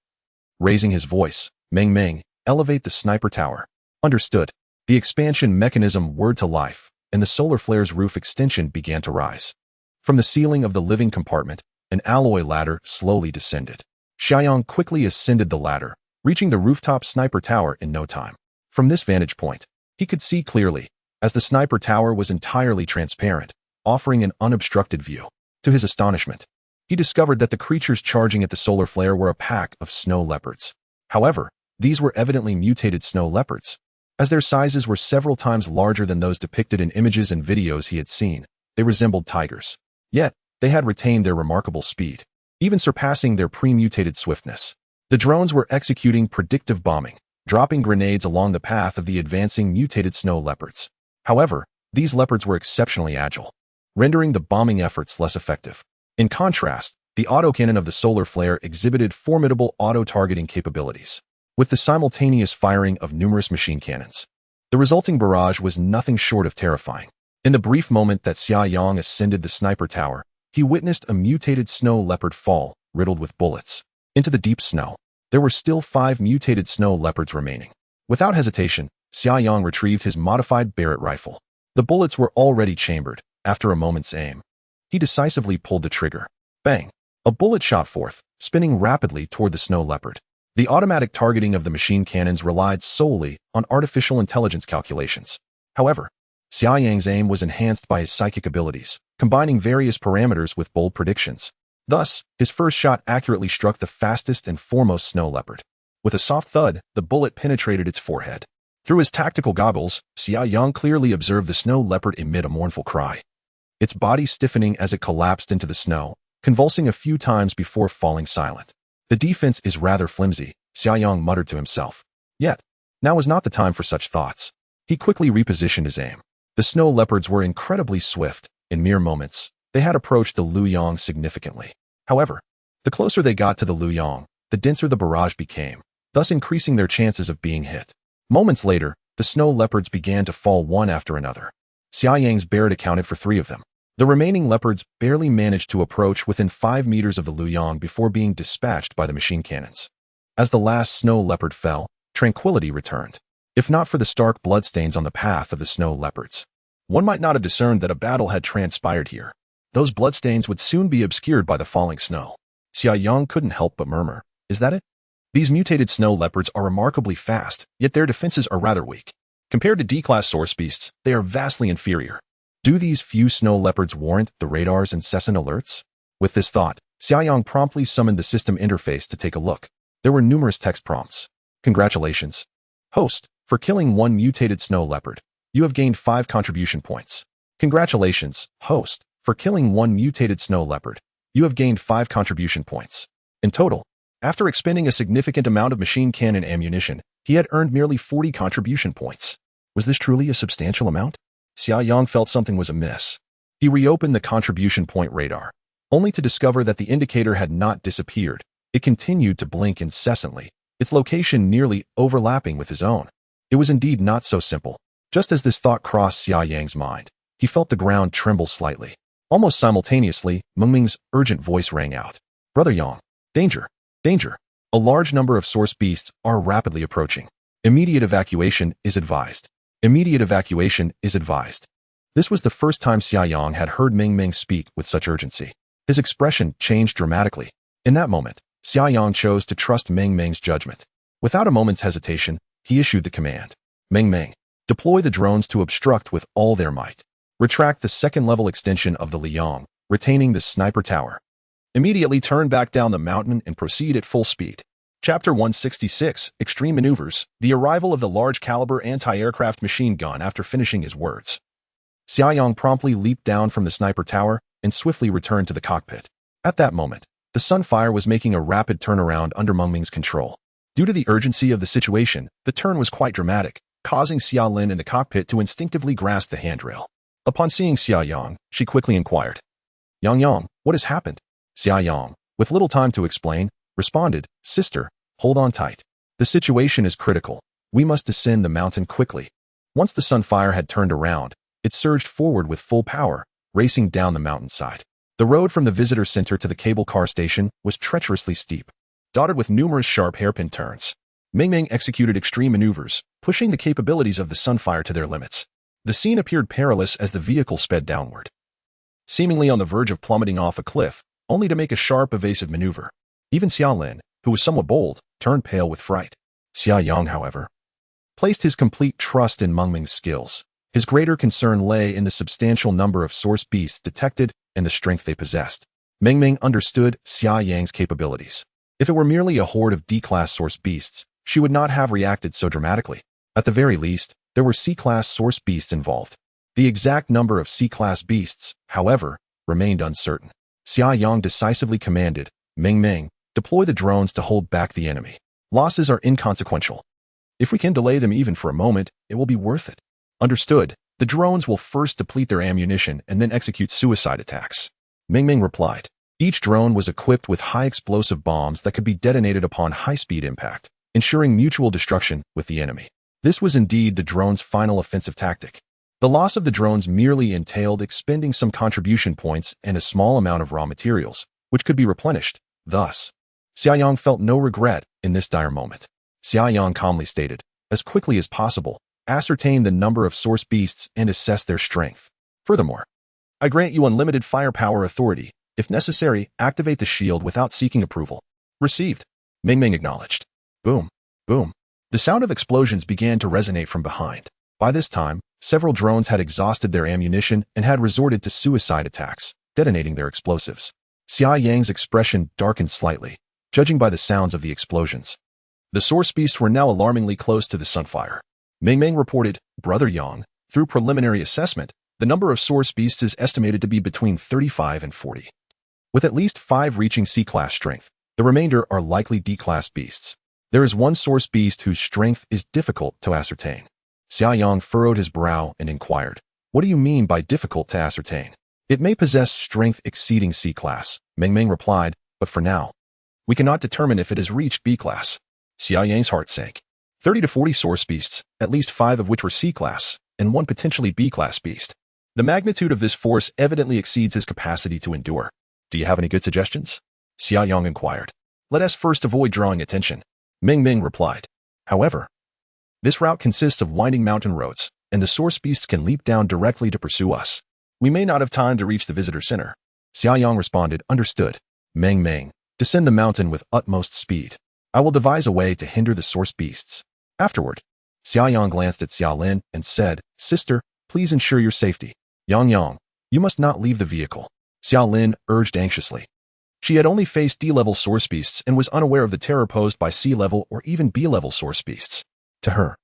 S1: Raising his voice, Meng Meng, elevate the sniper tower. Understood. The expansion mechanism whirred to life, and the solar flare's roof extension began to rise. From the ceiling of the living compartment, an alloy ladder slowly descended. Xia Yang quickly ascended the ladder, reaching the rooftop sniper tower in no time. From this vantage point, he could see clearly, as the sniper tower was entirely transparent, offering an unobstructed view. To his astonishment, he discovered that the creatures charging at the solar flare were a pack of snow leopards. However, these were evidently mutated snow leopards, as their sizes were several times larger than those depicted in images and videos he had seen. They resembled tigers. Yet, they had retained their remarkable speed, even surpassing their pre-mutated swiftness. The drones were executing predictive bombing, dropping grenades along the path of the advancing mutated snow leopards. However, these leopards were exceptionally agile, rendering the bombing efforts less effective. In contrast, the autocannon of the solar flare exhibited formidable auto-targeting capabilities, with the simultaneous firing of numerous machine cannons. The resulting barrage was nothing short of terrifying. In the brief moment that Xia Yang ascended the sniper tower, he witnessed a mutated snow leopard fall, riddled with bullets, into the deep snow. There were still 5 mutated snow leopards remaining. Without hesitation, Xia Yang retrieved his modified Barrett rifle. The bullets were already chambered. After a moment's aim, he decisively pulled the trigger. Bang! A bullet shot forth, spinning rapidly toward the snow leopard. The automatic targeting of the machine cannons relied solely on artificial intelligence calculations. However, Xia Yang's aim was enhanced by his psychic abilities, combining various parameters with bold predictions. Thus, his first shot accurately struck the fastest and foremost snow leopard. With a soft thud, the bullet penetrated its forehead. Through his tactical goggles, Xia Yang clearly observed the snow leopard emit a mournful cry, its body stiffening as it collapsed into the snow, convulsing a few times before falling silent. The defense is rather flimsy, Xia Yang muttered to himself. Yet, now was not the time for such thoughts. He quickly repositioned his aim. The snow leopards were incredibly swift. In mere moments, they had approached the Luyang significantly. However, the closer they got to the Luyang, the denser the barrage became, thus increasing their chances of being hit. Moments later, the snow leopards began to fall one after another. Xia Yang's Barrett accounted for 3 of them. The remaining leopards barely managed to approach within 5 meters of the Luyang before being dispatched by the machine cannons. As the last snow leopard fell, tranquility returned. If not for the stark bloodstains on the path of the snow leopards, one might not have discerned that a battle had transpired here. Those bloodstains would soon be obscured by the falling snow. Xia Yang couldn't help but murmur, "Is that it?" These mutated snow leopards are remarkably fast, yet their defenses are rather weak. Compared to D-class source beasts, they are vastly inferior. Do these few snow leopards warrant the radar's incessant alerts? With this thought, Xia Yang promptly summoned the system interface to take a look. There were numerous text prompts. Congratulations, host, for killing 1 mutated snow leopard. You have gained 5 contribution points. Congratulations, host, for killing 1 mutated snow leopard. You have gained 5 contribution points. In total, after expending a significant amount of machine cannon ammunition, he had earned merely 40 contribution points. Was this truly a substantial amount? Xia Yang felt something was amiss. He reopened the contribution point radar, only to discover that the indicator had not disappeared. It continued to blink incessantly, its location nearly overlapping with his own. It was indeed not so simple. Just as this thought crossed Xia Yang's mind, he felt the ground tremble slightly. Almost simultaneously, Mengming's urgent voice rang out. "Brother Yang, danger, danger. A large number of source beasts are rapidly approaching. Immediate evacuation is advised. Immediate evacuation is advised." This was the first time Xia Yang had heard Mengming speak with such urgency. His expression changed dramatically. In that moment, Xia Yang chose to trust Mengming's judgment. Without a moment's hesitation, he issued the command. "Mengming, deploy the drones to obstruct with all their might. Retract the second-level extension of the Liyang, retaining the sniper tower. Immediately turn back down the mountain and proceed at full speed." Chapter 166, Extreme Maneuvers, the arrival of the large-caliber anti-aircraft machine gun. After finishing his words, Xia Yang promptly leaped down from the sniper tower and swiftly returned to the cockpit. At that moment, the Sunfire was making a rapid turnaround under Mengming's control. Due to the urgency of the situation, the turn was quite dramatic, causing Xia Lin in the cockpit to instinctively grasp the handrail. Upon seeing Xia Yang, she quickly inquired, Yang, what has happened?" Xia Yang, with little time to explain, responded, "Sister, hold on tight. The situation is critical. We must descend the mountain quickly." Once the Sunfire had turned around, it surged forward with full power, racing down the mountainside. The road from the visitor center to the cable car station was treacherously steep, dotted with numerous sharp hairpin turns. Mengming executed extreme maneuvers, pushing the capabilities of the Sunfire to their limits. The scene appeared perilous as the vehicle sped downward, seemingly on the verge of plummeting off a cliff, only to make a sharp evasive maneuver. Even Xia Lin, who was somewhat bold, turned pale with fright. Xia Yang, however, placed his complete trust in Mengming's skills. His greater concern lay in the substantial number of source beasts detected and the strength they possessed. Mengming understood Xia Yang's capabilities. If it were merely a horde of D-class source beasts, she would not have reacted so dramatically. At the very least, there were C-class source beasts involved. The exact number of C-class beasts, however, remained uncertain. Xia Yang decisively commanded, "Mengming, deploy the drones to hold back the enemy. Losses are inconsequential. If we can delay them even for a moment, it will be worth it." "Understood. The drones will first deplete their ammunition and then execute suicide attacks," Mengming replied. Each drone was equipped with high explosive bombs that could be detonated upon high-speed impact, ensuring mutual destruction with the enemy. This was indeed the drone's final offensive tactic. The loss of the drones merely entailed expending some contribution points and a small amount of raw materials, which could be replenished. Thus, Xia Yang felt no regret in this dire moment. Xia Yang calmly stated, "As quickly as possible, ascertain the number of source beasts and assess their strength. Furthermore, I grant you unlimited firepower authority. If necessary, activate the shield without seeking approval." "Received," Mengming acknowledged. Boom, boom. The sound of explosions began to resonate from behind. By this time, several drones had exhausted their ammunition and had resorted to suicide attacks, detonating their explosives. Xia Yang's expression darkened slightly, judging by the sounds of the explosions. The source beasts were now alarmingly close to the sunfire. Meng reported, Brother Yang, through preliminary assessment, the number of source beasts is estimated to be between 35 and 40. With at least 5 reaching C-class strength, the remainder are likely D-class beasts. There is one source beast whose strength is difficult to ascertain. Xia Yang furrowed his brow and inquired, What do you mean by difficult to ascertain? It may possess strength exceeding C-class, Meng replied, but for now, we cannot determine if it has reached B-class. Xia Yang's heart sank. 30 to 40 source beasts, at least 5 of which were C-class, and 1 potentially B-class beast. The magnitude of this force evidently exceeds his capacity to endure. Do you have any good suggestions? Xia Yang inquired. Let us first avoid drawing attention. Meng replied. However, this route consists of winding mountain roads, and the source beasts can leap down directly to pursue us. We may not have time to reach the visitor center. Xia Yang responded, Understood. Meng, descend the mountain with utmost speed. I will devise a way to hinder the source beasts. Afterward, Xia Yang glanced at Xia Lin and said, Sister, please ensure your safety. Yang, you must not leave the vehicle. Xia Lin urged anxiously. She had only faced D-level source beasts and was unaware of the terror posed by C-level or even B-level source beasts. To her,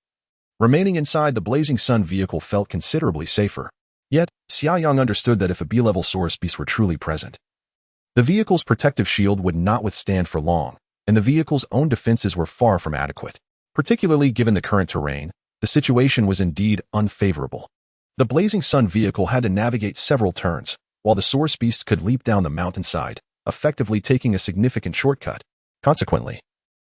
S1: remaining inside the Blazing Sun vehicle felt considerably safer. Yet, Xia Yang understood that if a B-level source beast were truly present, the vehicle's protective shield would not withstand for long, and the vehicle's own defenses were far from adequate. Particularly given the current terrain, the situation was indeed unfavorable. The Blazing Sun vehicle had to navigate several turns, while the source beasts could leap down the mountainside, effectively taking a significant shortcut. Consequently,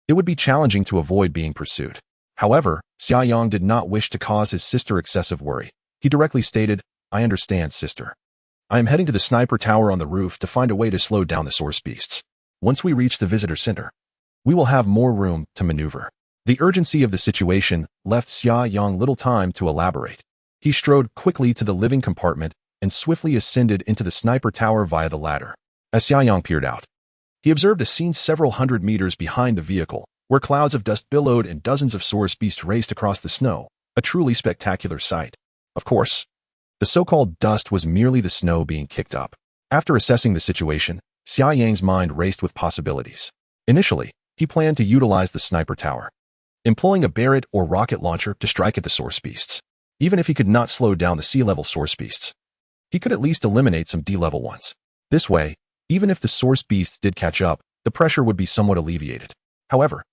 S1: it would be challenging to avoid being pursued. However, Xia Yang did not wish to cause his sister excessive worry. He directly stated, I understand, sister. I am heading to the sniper tower on the roof to find a way to slow down the source beasts. Once we reach the visitor center, we will have more room to maneuver. The urgency of the situation left Xia Yang little time to elaborate. He strode quickly to the living compartment and swiftly ascended into the sniper tower via the ladder. As Xia Yang peered out, he observed a scene several hundred meters behind the vehicle, where clouds of dust billowed and dozens of source beasts raced across the snow, a truly spectacular sight. Of course, the so-called dust was merely the snow being kicked up. After assessing the situation, Xia Yang's mind raced with possibilities. Initially, he planned to utilize the sniper tower, employing a Barrett or rocket launcher to strike at the source beasts. Even if he could not slow down the C-level source beasts, he could at least eliminate some D-level ones. This way, even if the source beasts did catch up, the pressure would be somewhat alleviated. However,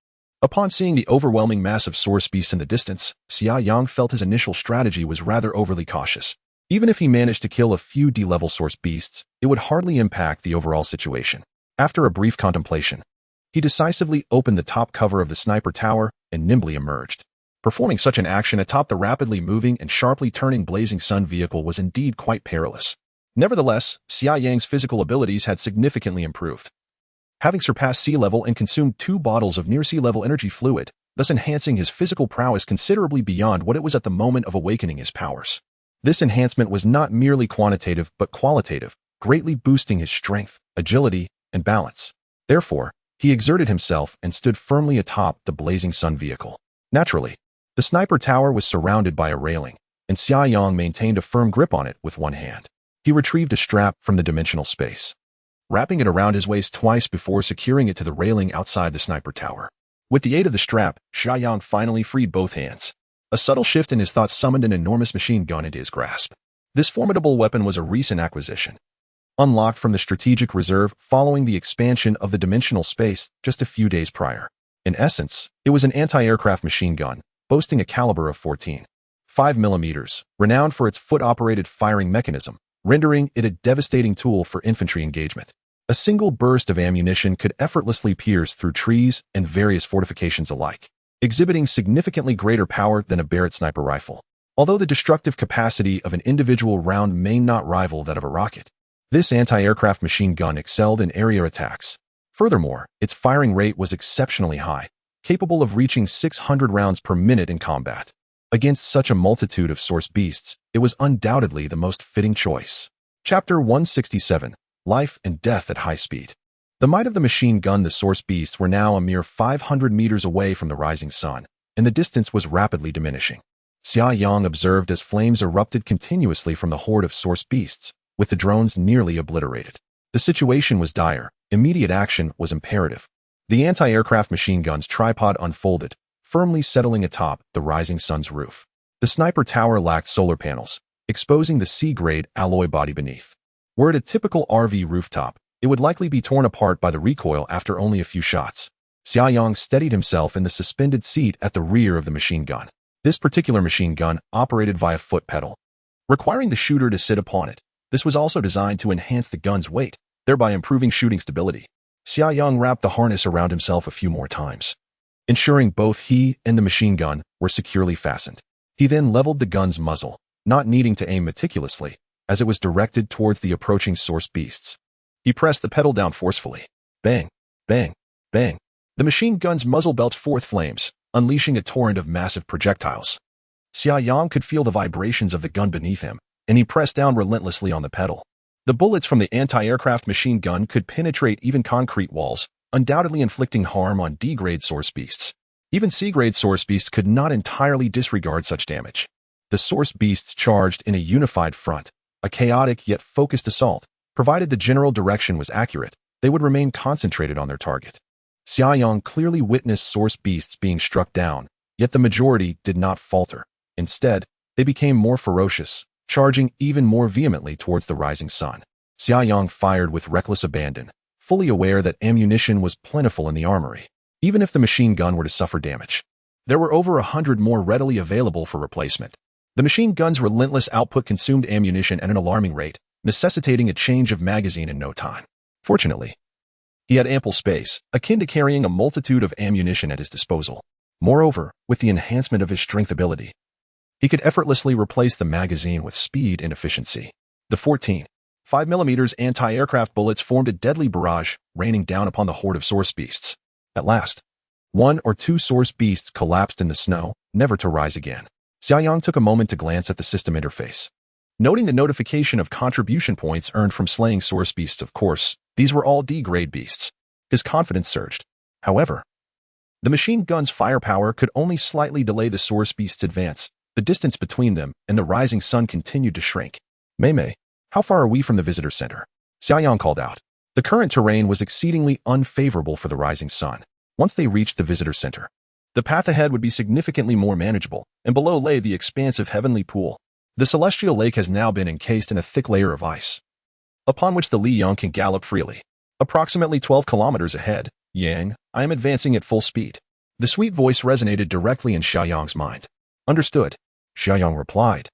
S1: upon seeing the overwhelming mass of source beasts in the distance, Xia Yang felt his initial strategy was rather overly cautious. Even if he managed to kill a few D-level source beasts, it would hardly impact the overall situation. After a brief contemplation, he decisively opened the top cover of the sniper tower and nimbly emerged. Performing such an action atop the rapidly moving and sharply turning Blazing Sun vehicle was indeed quite perilous. Nevertheless, Xia Yang's physical abilities had significantly improved, having surpassed sea level and consumed 2 bottles of near-sea level energy fluid, thus enhancing his physical prowess considerably beyond what it was at the moment of awakening his powers. This enhancement was not merely quantitative but qualitative, greatly boosting his strength, agility, and balance. Therefore, he exerted himself and stood firmly atop the Blazing Sun vehicle. Naturally, the sniper tower was surrounded by a railing, and Xia Yang maintained a firm grip on it with one hand. He retrieved a strap from the dimensional space, wrapping it around his waist twice before securing it to the railing outside the sniper tower. With the aid of the strap, Xia Yang finally freed both hands. A subtle shift in his thoughts summoned an enormous machine gun into his grasp. This formidable weapon was a recent acquisition, unlocked from the strategic reserve following the expansion of the dimensional space just a few days prior. In essence, it was an anti-aircraft machine gun, boasting a caliber of 14.5 mm, renowned for its foot-operated firing mechanism, rendering it a devastating tool for infantry engagement. A single burst of ammunition could effortlessly pierce through trees and various fortifications alike, exhibiting significantly greater power than a Barrett sniper rifle. Although the destructive capacity of an individual round may not rival that of a rocket, this anti-aircraft machine gun excelled in area attacks. Furthermore, its firing rate was exceptionally high, capable of reaching 600 rounds per minute in combat. Against such a multitude of source beasts, it was undoubtedly the most fitting choice. Chapter 167, Life and Death at High Speed. The might of the machine gun, the source beasts were now a mere 500 meters away from the rising sun, and the distance was rapidly diminishing. Xia Yang observed as flames erupted continuously from the horde of source beasts, with the drones nearly obliterated. The situation was dire. Immediate action was imperative. The anti-aircraft machine gun's tripod unfolded, firmly settling atop the rising sun's roof. The sniper tower lacked solar panels, exposing the C-grade alloy body beneath. Were it a typical RV rooftop, it would likely be torn apart by the recoil after only a few shots. Xia Yang steadied himself in the suspended seat at the rear of the machine gun. This particular machine gun operated via foot pedal, requiring the shooter to sit upon it. This was also designed to enhance the gun's weight, thereby improving shooting stability. Xia Yang wrapped the harness around himself a few more times, ensuring both he and the machine gun were securely fastened. He then leveled the gun's muzzle, not needing to aim meticulously, as it was directed towards the approaching source beasts. He pressed the pedal down forcefully. Bang, bang, bang. The machine gun's muzzle belched forth flames, unleashing a torrent of massive projectiles. Xia Yang could feel the vibrations of the gun beneath him, and he pressed down relentlessly on the pedal. The bullets from the anti-aircraft machine gun could penetrate even concrete walls, undoubtedly inflicting harm on D-grade source beasts. Even C-grade source beasts could not entirely disregard such damage. The source beasts charged in a unified front, a chaotic yet focused assault. Provided the general direction was accurate, they would remain concentrated on their target. Xia Yang clearly witnessed source beasts being struck down, yet the majority did not falter. Instead, they became more ferocious, charging even more vehemently towards the rising sun. Xia Yang fired with reckless abandon, fully aware that ammunition was plentiful in the armory, even if the machine gun were to suffer damage. There were over 100 more readily available for replacement. The machine gun's relentless output consumed ammunition at an alarming rate, necessitating a change of magazine in no time. Fortunately, he had ample space, akin to carrying a multitude of ammunition at his disposal. Moreover, with the enhancement of his strength ability, he could effortlessly replace the magazine with speed and efficiency. The 14.5mm anti-aircraft bullets formed a deadly barrage, raining down upon the horde of source beasts. At last, one or two source beasts collapsed in the snow, never to rise again. Xia Yang took a moment to glance at the system interface. Noting the notification of contribution points earned from slaying source beasts, of course, these were all D-grade beasts. His confidence surged. However, the machine gun's firepower could only slightly delay the source beast's advance. The distance between them and the rising sun continued to shrink. Mei, how far are we from the visitor center? Xia Yang called out. The current terrain was exceedingly unfavorable for the rising sun. Once they reached the visitor center, the path ahead would be significantly more manageable, and below lay the expansive heavenly pool. The celestial lake has now been encased in a thick layer of ice, upon which the Li Yang can gallop freely. Approximately 12 kilometers ahead, Yang, I am advancing at full speed. The sweet voice resonated directly in Xia Yang's mind. Understood, Xia Yang replied.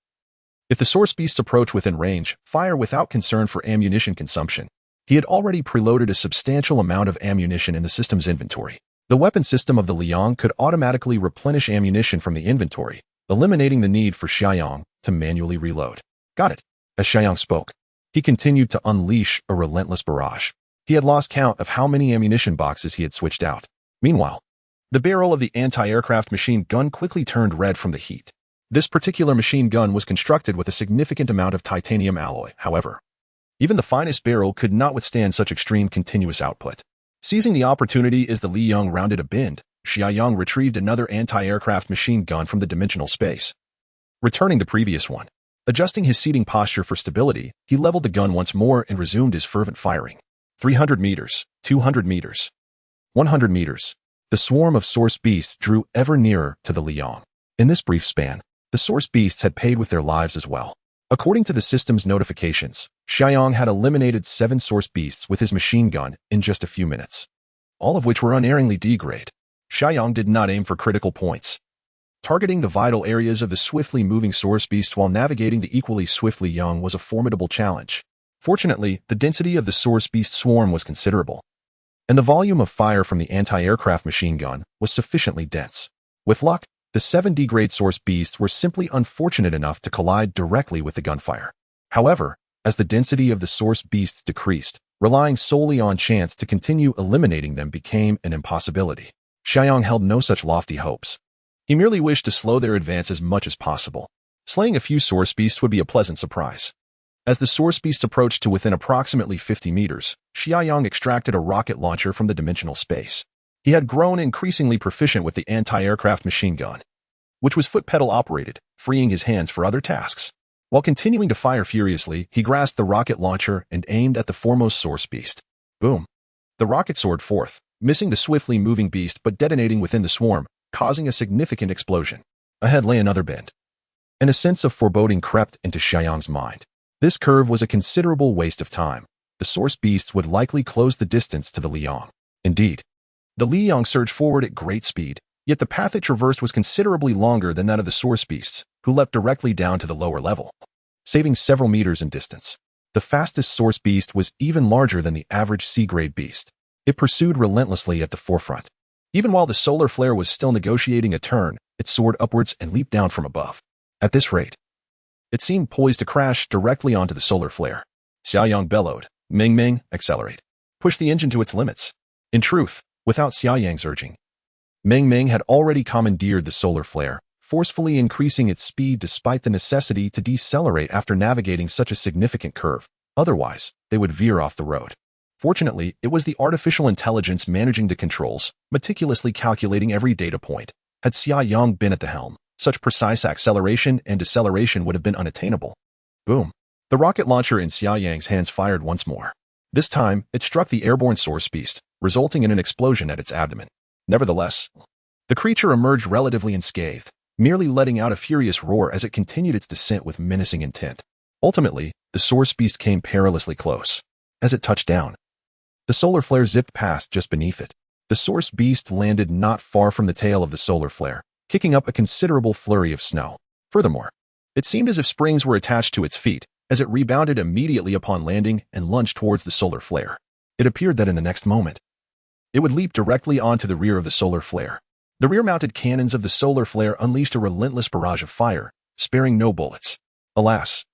S1: If the source beasts approach within range, fire without concern for ammunition consumption. He had already preloaded a substantial amount of ammunition in the system's inventory. The weapon system of the Liang could automatically replenish ammunition from the inventory, eliminating the need for Xia Yang to manually reload. Got it. As Xia Yang spoke, he continued to unleash a relentless barrage. He had lost count of how many ammunition boxes he had switched out. Meanwhile, the barrel of the anti-aircraft machine gun quickly turned red from the heat. This particular machine gun was constructed with a significant amount of titanium alloy, however. Even the finest barrel could not withstand such extreme continuous output. Seizing the opportunity as the Li Yang rounded a bend, Xia Yang retrieved another anti-aircraft machine gun from the dimensional space, returning the previous one. Adjusting his seating posture for stability, he leveled the gun once more and resumed his fervent firing. 300 meters, 200 meters, 100 meters. The swarm of source beasts drew ever nearer to the Li Yang. In this brief span, the source beasts had paid with their lives as well. According to the system's notifications, Xia Yang had eliminated 7 source beasts with his machine gun in just a few minutes, all of which were unerringly D-grade. Xia Yang did not aim for critical points, targeting the vital areas of the swiftly moving source beasts while navigating the equally swiftly Yang was a formidable challenge. Fortunately, the density of the source beast swarm was considerable, and the volume of fire from the anti-aircraft machine gun was sufficiently dense. With luck, the 7 D-grade source beasts were simply unfortunate enough to collide directly with the gunfire. However, as the density of the source beasts decreased, relying solely on chance to continue eliminating them became an impossibility. Xia Yang held no such lofty hopes. He merely wished to slow their advance as much as possible. Slaying a few source beasts would be a pleasant surprise. As the source beast approached to within approximately 50 meters, Xia Yang extracted a rocket launcher from the dimensional space. He had grown increasingly proficient with the anti-aircraft machine gun, which was foot-pedal operated, freeing his hands for other tasks. While continuing to fire furiously, he grasped the rocket launcher and aimed at the foremost source beast. Boom! The rocket soared forth, missing the swiftly moving beast but detonating within the swarm, causing a significant explosion. Ahead lay another bend, and a sense of foreboding crept into Xia Yang's mind. This curve was a considerable waste of time. The source beasts would likely close the distance to the Liang. Indeed, the Liang surged forward at great speed, yet the path it traversed was considerably longer than that of the source beasts, who leapt directly down to the lower level, saving several meters in distance. The fastest source beast was even larger than the average C-grade beast. It pursued relentlessly at the forefront. Even while the solar flare was still negotiating a turn, it soared upwards and leaped down from above. At this rate, it seemed poised to crash directly onto the solar flare. Xia Yang bellowed, "Ming Ming, accelerate. Push the engine to its limits." In truth, without Xia Yang's urging, Ming Ming had already commandeered the solar flare, forcefully increasing its speed despite the necessity to decelerate after navigating such a significant curve. Otherwise, they would veer off the road. Fortunately, it was the artificial intelligence managing the controls, meticulously calculating every data point. Had Xia Yang been at the helm, such precise acceleration and deceleration would have been unattainable. Boom! The rocket launcher in Xia Yang's hands fired once more. This time, it struck the airborne source beast, resulting in an explosion at its abdomen. Nevertheless, the creature emerged relatively unscathed, merely letting out a furious roar as it continued its descent with menacing intent. Ultimately, the source beast came perilously close. As it touched down, the solar flare zipped past just beneath it. The source beast landed not far from the tail of the solar flare, kicking up a considerable flurry of snow. Furthermore, it seemed as if springs were attached to its feet, as it rebounded immediately upon landing and lunged towards the solar flare. It appeared that in the next moment, it would leap directly onto the rear of the solar flare. The rear-mounted cannons of the solar flare unleashed a relentless barrage of fire, sparing no bullets. Alas,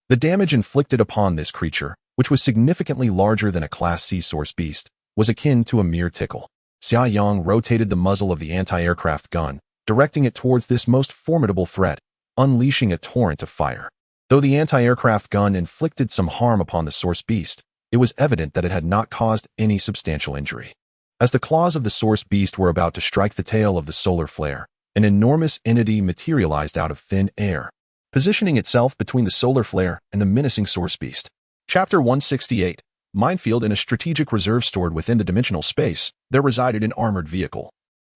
S1: the damage inflicted upon this creature, which was significantly larger than a Class C source beast, was akin to a mere tickle. Xia Yang rotated the muzzle of the anti-aircraft gun, directing it towards this most formidable threat, unleashing a torrent of fire. Though the anti-aircraft gun inflicted some harm upon the source beast, it was evident that it had not caused any substantial injury. As the claws of the source beast were about to strike the tail of the solar flare, an enormous entity materialized out of thin air, positioning itself between the solar flare and the menacing source beast. Chapter 168. Minefield. In a strategic reserve stored within the dimensional space, there resided an armored vehicle,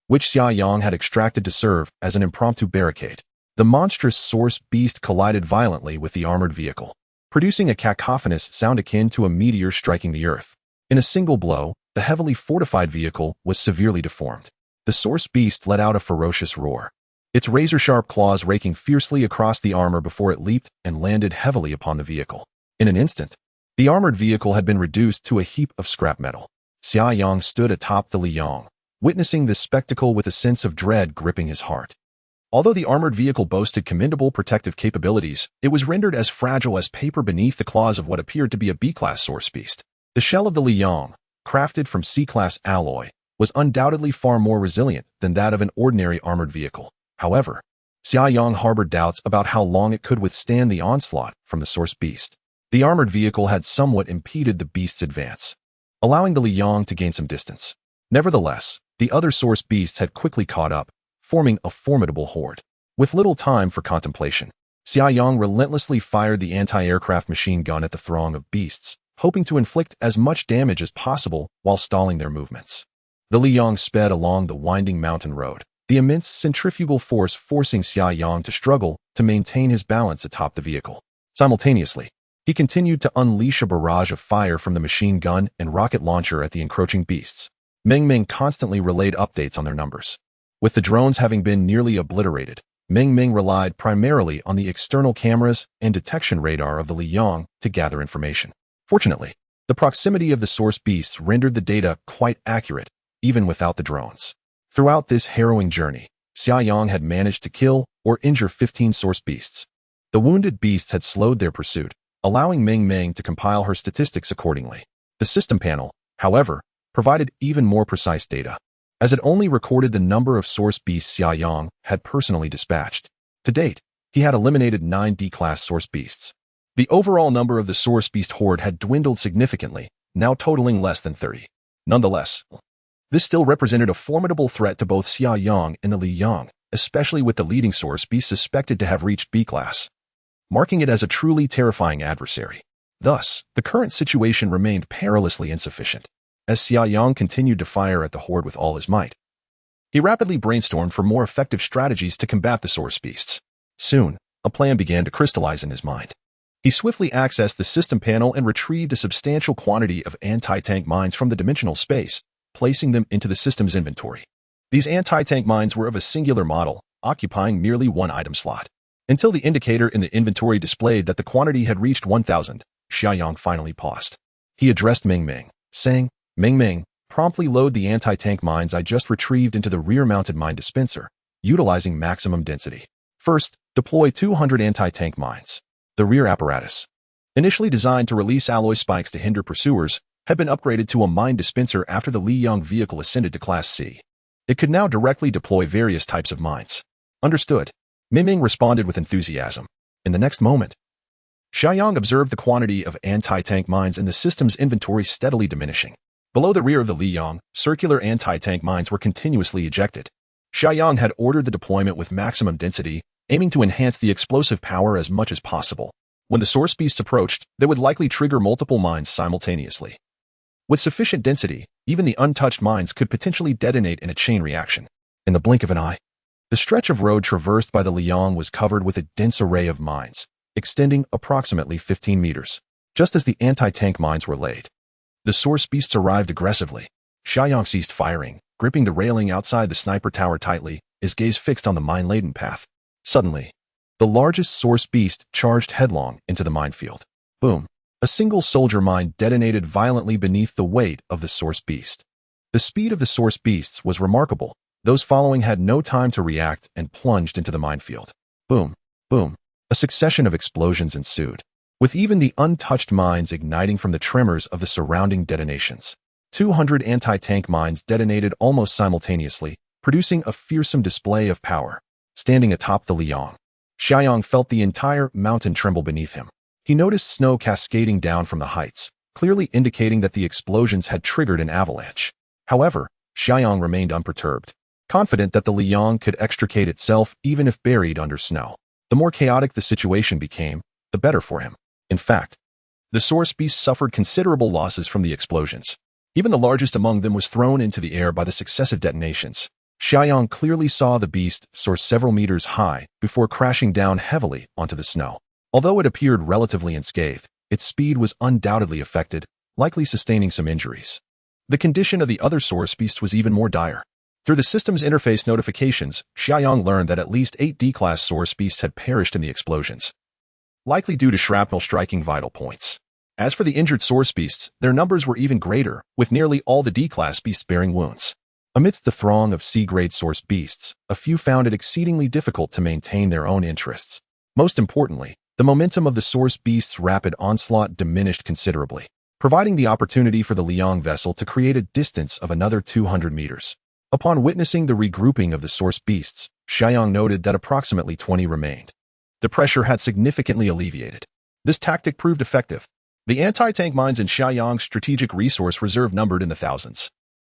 S1: which Xia Yang had extracted to serve as an impromptu barricade. The monstrous source beast collided violently with the armored vehicle, producing a cacophonous sound akin to a meteor striking the earth. In a single blow, the heavily fortified vehicle was severely deformed. The source beast let out a ferocious roar, its razor-sharp claws raking fiercely across the armor before it leaped and landed heavily upon the vehicle. In an instant, the armored vehicle had been reduced to a heap of scrap metal. Xia Yang stood atop the Liang, witnessing this spectacle with a sense of dread gripping his heart. Although the armored vehicle boasted commendable protective capabilities, it was rendered as fragile as paper beneath the claws of what appeared to be a B-class source beast. The shell of the Liang, crafted from C-class alloy, was undoubtedly far more resilient than that of an ordinary armored vehicle. However, Xia Yang harbored doubts about how long it could withstand the onslaught from the source beast. The armored vehicle had somewhat impeded the beast's advance, allowing the Liang to gain some distance. Nevertheless, the other source beasts had quickly caught up, forming a formidable horde. With little time for contemplation, Xia Yang relentlessly fired the anti-aircraft machine gun at the throng of beasts, hoping to inflict as much damage as possible while stalling their movements. The Liang sped along the winding mountain road, the immense centrifugal force forcing Xia Yang to struggle to maintain his balance atop the vehicle. Simultaneously, he continued to unleash a barrage of fire from the machine gun and rocket launcher at the encroaching beasts. Ming Ming constantly relayed updates on their numbers. With the drones having been nearly obliterated, Ming Ming relied primarily on the external cameras and detection radar of the Liang to gather information. Fortunately, the proximity of the source beasts rendered the data quite accurate, even without the drones. Throughout this harrowing journey, Xia Yang had managed to kill or injure 15 source beasts. The wounded beasts had slowed their pursuit, allowing Ming Ming to compile her statistics accordingly. The system panel, however, provided even more precise data, as it only recorded the number of source beasts Xia Yang had personally dispatched. To date, he had eliminated 9 D-class source beasts. The overall number of the Source Beast horde had dwindled significantly, now totaling less than 30. Nonetheless, this still represented a formidable threat to both Xia Yang and the Li Yang, especially with the leading Source Beast suspected to have reached B class, marking it as a truly terrifying adversary. Thus, the current situation remained perilously insufficient. As Xia Yang continued to fire at the horde with all his might, he rapidly brainstormed for more effective strategies to combat the Source Beasts. Soon, a plan began to crystallize in his mind. He swiftly accessed the system panel and retrieved a substantial quantity of anti-tank mines from the dimensional space, placing them into the system's inventory. These anti-tank mines were of a singular model, occupying merely one item slot. Until the indicator in the inventory displayed that the quantity had reached 1,000, Xia Yang finally paused. He addressed Ming Ming, saying, "Ming Ming, promptly load the anti-tank mines I just retrieved into the rear-mounted mine dispenser, utilizing maximum density. First, deploy 200 anti-tank mines." The rear apparatus, initially designed to release alloy spikes to hinder pursuers, had been upgraded to a mine dispenser after the Li Yang vehicle ascended to Class C. It could now directly deploy various types of mines. Understood. Ming Ming responded with enthusiasm. In the next moment, Xia Yang observed the quantity of anti-tank mines in the system's inventory steadily diminishing. Below the rear of the Li Yang, circular anti-tank mines were continuously ejected. Xia Yang had ordered the deployment with maximum density, aiming to enhance the explosive power as much as possible. When the Source Beasts approached, they would likely trigger multiple mines simultaneously. With sufficient density, even the untouched mines could potentially detonate in a chain reaction. In the blink of an eye, the stretch of road traversed by the Li Yang was covered with a dense array of mines, extending approximately 15 meters. Just as the anti-tank mines were laid, the Source Beasts arrived aggressively. Xia Yang ceased firing, gripping the railing outside the sniper tower tightly, his gaze fixed on the mine-laden path. Suddenly, the largest Source Beast charged headlong into the minefield. Boom! A single soldier mine detonated violently beneath the weight of the Source Beast. The speed of the Source Beasts was remarkable. Those following had no time to react and plunged into the minefield. Boom! Boom! A succession of explosions ensued, with even the untouched mines igniting from the tremors of the surrounding detonations. 200 anti-tank mines detonated almost simultaneously, producing a fearsome display of power. Standing atop the Li Yang, Xia Yang felt the entire mountain tremble beneath him. He noticed snow cascading down from the heights, clearly indicating that the explosions had triggered an avalanche. However, Xia Yang remained unperturbed, confident that the Li Yang could extricate itself even if buried under snow. The more chaotic the situation became, the better for him. In fact, the Source Beast suffered considerable losses from the explosions. Even the largest among them was thrown into the air by the successive detonations. Xia Yang clearly saw the beast soar several meters high before crashing down heavily onto the snow. Although it appeared relatively unscathed, its speed was undoubtedly affected, likely sustaining some injuries. The condition of the other Source Beast was even more dire. Through the system's interface notifications, Xia Yang learned that at least 8 D-class Source Beasts had perished in the explosions, likely due to shrapnel striking vital points. As for the injured Source Beasts, their numbers were even greater, with nearly all the D-class beasts bearing wounds. Amidst the throng of C-grade Source Beasts, a few found it exceedingly difficult to maintain their own interests. Most importantly, the momentum of the Source Beast's rapid onslaught diminished considerably, providing the opportunity for the Li Yang vessel to create a distance of another 200 meters. Upon witnessing the regrouping of the Source Beasts, Xia Yang noted that approximately 20 remained. The pressure had significantly alleviated. This tactic proved effective. The anti-tank mines in Xia Yang's strategic resource reserve numbered in the thousands.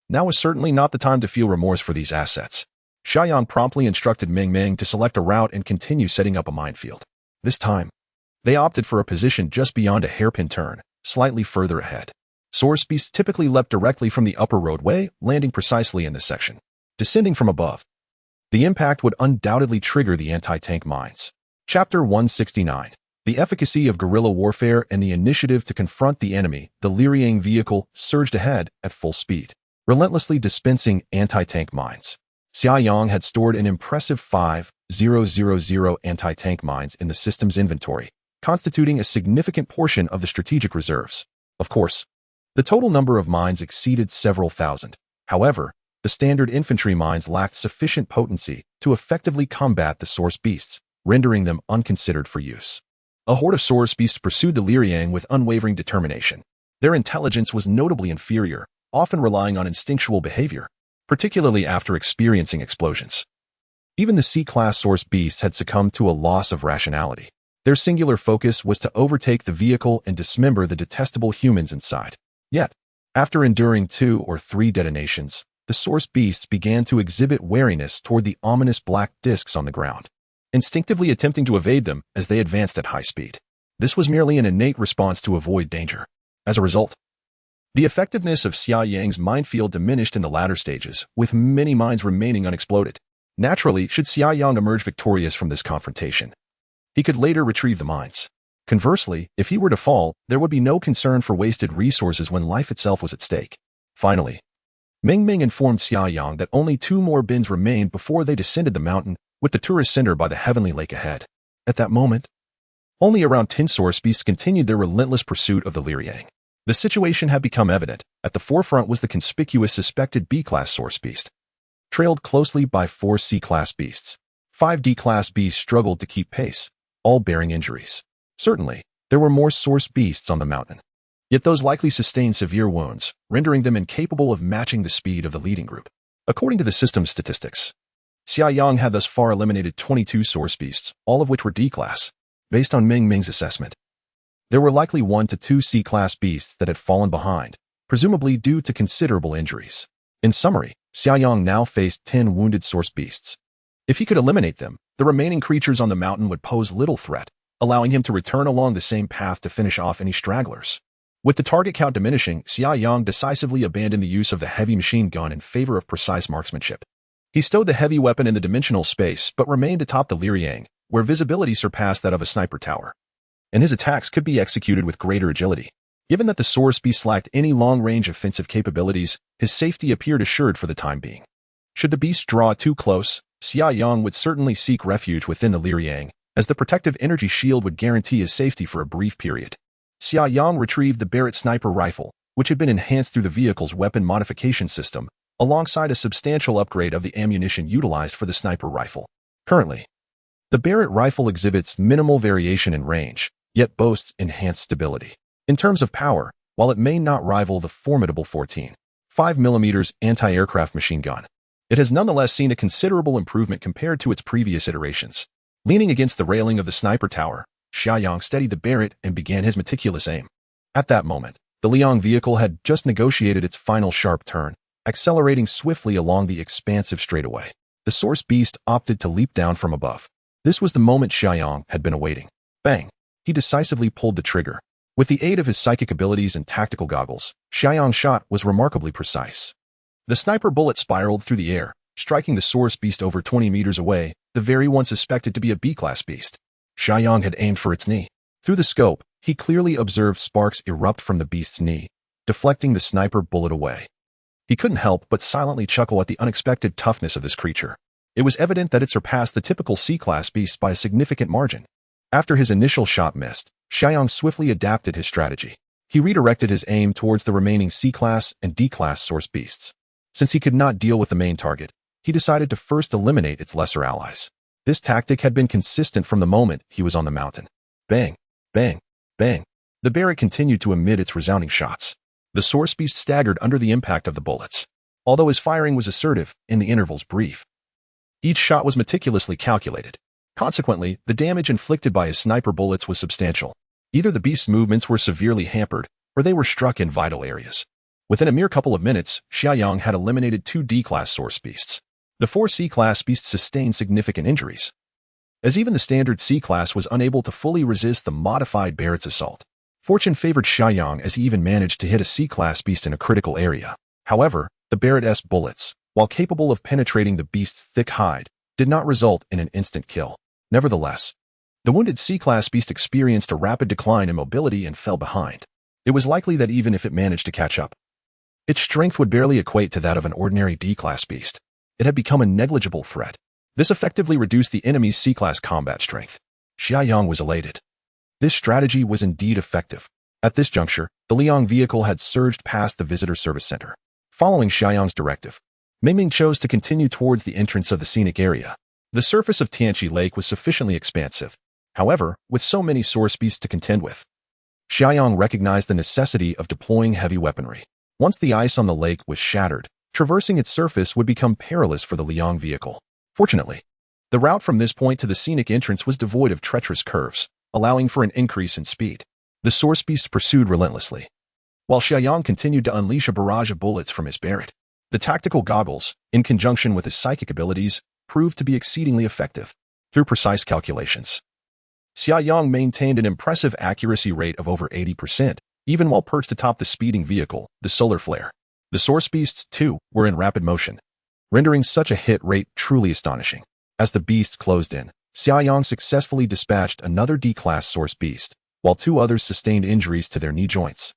S1: Now was certainly not the time to feel remorse for these assets. Xia Yang promptly instructed Ming Ming to select a route and continue setting up a minefield. This time, they opted for a position just beyond a hairpin turn, slightly further ahead. Source Beasts typically leapt directly from the upper roadway, landing precisely in this section. Descending from above, the impact would undoubtedly trigger the anti-tank mines. Chapter 169. The efficacy of guerrilla warfare and the initiative to confront the enemy. The Li Yang vehicle surged ahead at full speed, relentlessly dispensing anti-tank mines. Xia Yang had stored an impressive 5,000 anti-tank mines in the system's inventory, constituting a significant portion of the strategic reserves. Of course, the total number of mines exceeded several thousand. However, the standard infantry mines lacked sufficient potency to effectively combat the Source Beasts, rendering them unconsidered for use. A horde of Source Beasts pursued the Li Yang with unwavering determination. Their intelligence was notably inferior, often relying on instinctual behavior, particularly after experiencing explosions. Even the C-class Source Beasts had succumbed to a loss of rationality. Their singular focus was to overtake the vehicle and dismember the detestable humans inside. Yet, after enduring 2 or 3 detonations, the source beasts began to exhibit wariness toward the ominous black discs on the ground, instinctively attempting to evade them as they advanced at high speed. This was merely an innate response to avoid danger. As a result, the effectiveness of Xia Yang's minefield diminished in the latter stages, with many mines remaining unexploded. Naturally, should Xia Yang emerge victorious from this confrontation, he could later retrieve the mines. Conversely, if he were to fall, there would be no concern for wasted resources when life itself was at stake. Finally, Ming informed Xia Yang that only 2 more bins remained before they descended the mountain, with the tourist center by the heavenly lake ahead. At that moment, only around 10 source beasts continued their relentless pursuit of the Liang. The situation had become evident. At the forefront was the conspicuous suspected B-class source beast, trailed closely by 4 C-class beasts. 5 D-class beasts struggled to keep pace, all bearing injuries. Certainly, there were more source beasts on the mountain, yet those likely sustained severe wounds, rendering them incapable of matching the speed of the leading group. According to the system's statistics, Xia Yang had thus far eliminated 22 source beasts, all of which were D-class. Based on Ming's assessment, there were likely 1 to 2 C-class beasts that had fallen behind, presumably due to considerable injuries. In summary, Xia Yang now faced 10 wounded source beasts. If he could eliminate them, the remaining creatures on the mountain would pose little threat, allowing him to return along the same path to finish off any stragglers. With the target count diminishing, Xia Yang decisively abandoned the use of the heavy machine gun in favor of precise marksmanship. He stowed the heavy weapon in the dimensional space but remained atop the Liang, where visibility surpassed that of a sniper tower, and his attacks could be executed with greater agility. Given that the source beast lacked any long-range offensive capabilities, his safety appeared assured for the time being. Should the beast draw too close, Xia Yang would certainly seek refuge within the Liang, as the protective energy shield would guarantee his safety for a brief period. Xia Yang retrieved the Barrett sniper rifle, which had been enhanced through the vehicle's weapon modification system, alongside a substantial upgrade of the ammunition utilized for the sniper rifle. Currently, the Barrett rifle exhibits minimal variation in range, yet boasts enhanced stability. In terms of power, while it may not rival the formidable 14.5mm anti-aircraft machine gun, it has nonetheless seen a considerable improvement compared to its previous iterations. Leaning against the railing of the sniper tower, Xia Yang steadied the Barrett and began his meticulous aim. At that moment, the Liang vehicle had just negotiated its final sharp turn, accelerating swiftly along the expansive straightaway. The source beast opted to leap down from above. This was the moment Xia Yang had been awaiting. Bang! He decisively pulled the trigger. With the aid of his psychic abilities and tactical goggles, Xia Yang's shot was remarkably precise. The sniper bullet spiraled through the air, striking the source beast over 20 meters away, the very one suspected to be a B-class beast. Xia Yang had aimed for its knee. Through the scope, he clearly observed sparks erupt from the beast's knee, deflecting the sniper bullet away. He couldn't help but silently chuckle at the unexpected toughness of this creature. It was evident that it surpassed the typical C-class beast by a significant margin. After his initial shot missed, Xia Yang swiftly adapted his strategy. He redirected his aim towards the remaining C-class and D-class source beasts. Since he could not deal with the main target, he decided to first eliminate its lesser allies. This tactic had been consistent from the moment he was on the mountain. Bang, bang, bang. The Barrett continued to emit its resounding shots. The source beast staggered under the impact of the bullets. Although his firing was assertive and the intervals brief, each shot was meticulously calculated. Consequently, the damage inflicted by his sniper bullets was substantial. Either the beast's movements were severely hampered, or they were struck in vital areas. Within a mere couple of minutes, Xia Yang had eliminated 2 D-class source beasts. The 4 C-class beasts sustained significant injuries, as even the standard C-class was unable to fully resist the modified Barrett's assault. Fortune favored Xia Yang as he even managed to hit a C-class beast in a critical area. However, the Barrett's bullets, while capable of penetrating the beast's thick hide, did not result in an instant kill. Nevertheless, the wounded C-class beast experienced a rapid decline in mobility and fell behind. It was likely that even if it managed to catch up, its strength would barely equate to that of an ordinary D-class beast. It had become a negligible threat. This effectively reduced the enemy's C-class combat strength. Xia Yang was elated. This strategy was indeed effective. At this juncture, the Liang vehicle had surged past the visitor service center. Following Xia Yang's directive, Ming chose to continue towards the entrance of the scenic area. The surface of Tianqi Lake was sufficiently expansive. However, with so many source beasts to contend with, Xia Yang recognized the necessity of deploying heavy weaponry. Once the ice on the lake was shattered, traversing its surface would become perilous for the Liang vehicle. Fortunately, the route from this point to the scenic entrance was devoid of treacherous curves. allowing for an increase in speed. The source beast pursued relentlessly, while Xia Yang continued to unleash a barrage of bullets from his barret. The tactical goggles, in conjunction with his psychic abilities, proved to be exceedingly effective. Through precise calculations, Xia Yang maintained an impressive accuracy rate of over 80%, even while perched atop the speeding vehicle, the solar flare. The source beasts, too, were in rapid motion, rendering such a hit rate truly astonishing. As the beasts closed in, Xia Yang successfully dispatched another D-class source beast, while 2 others sustained injuries to their knee joints,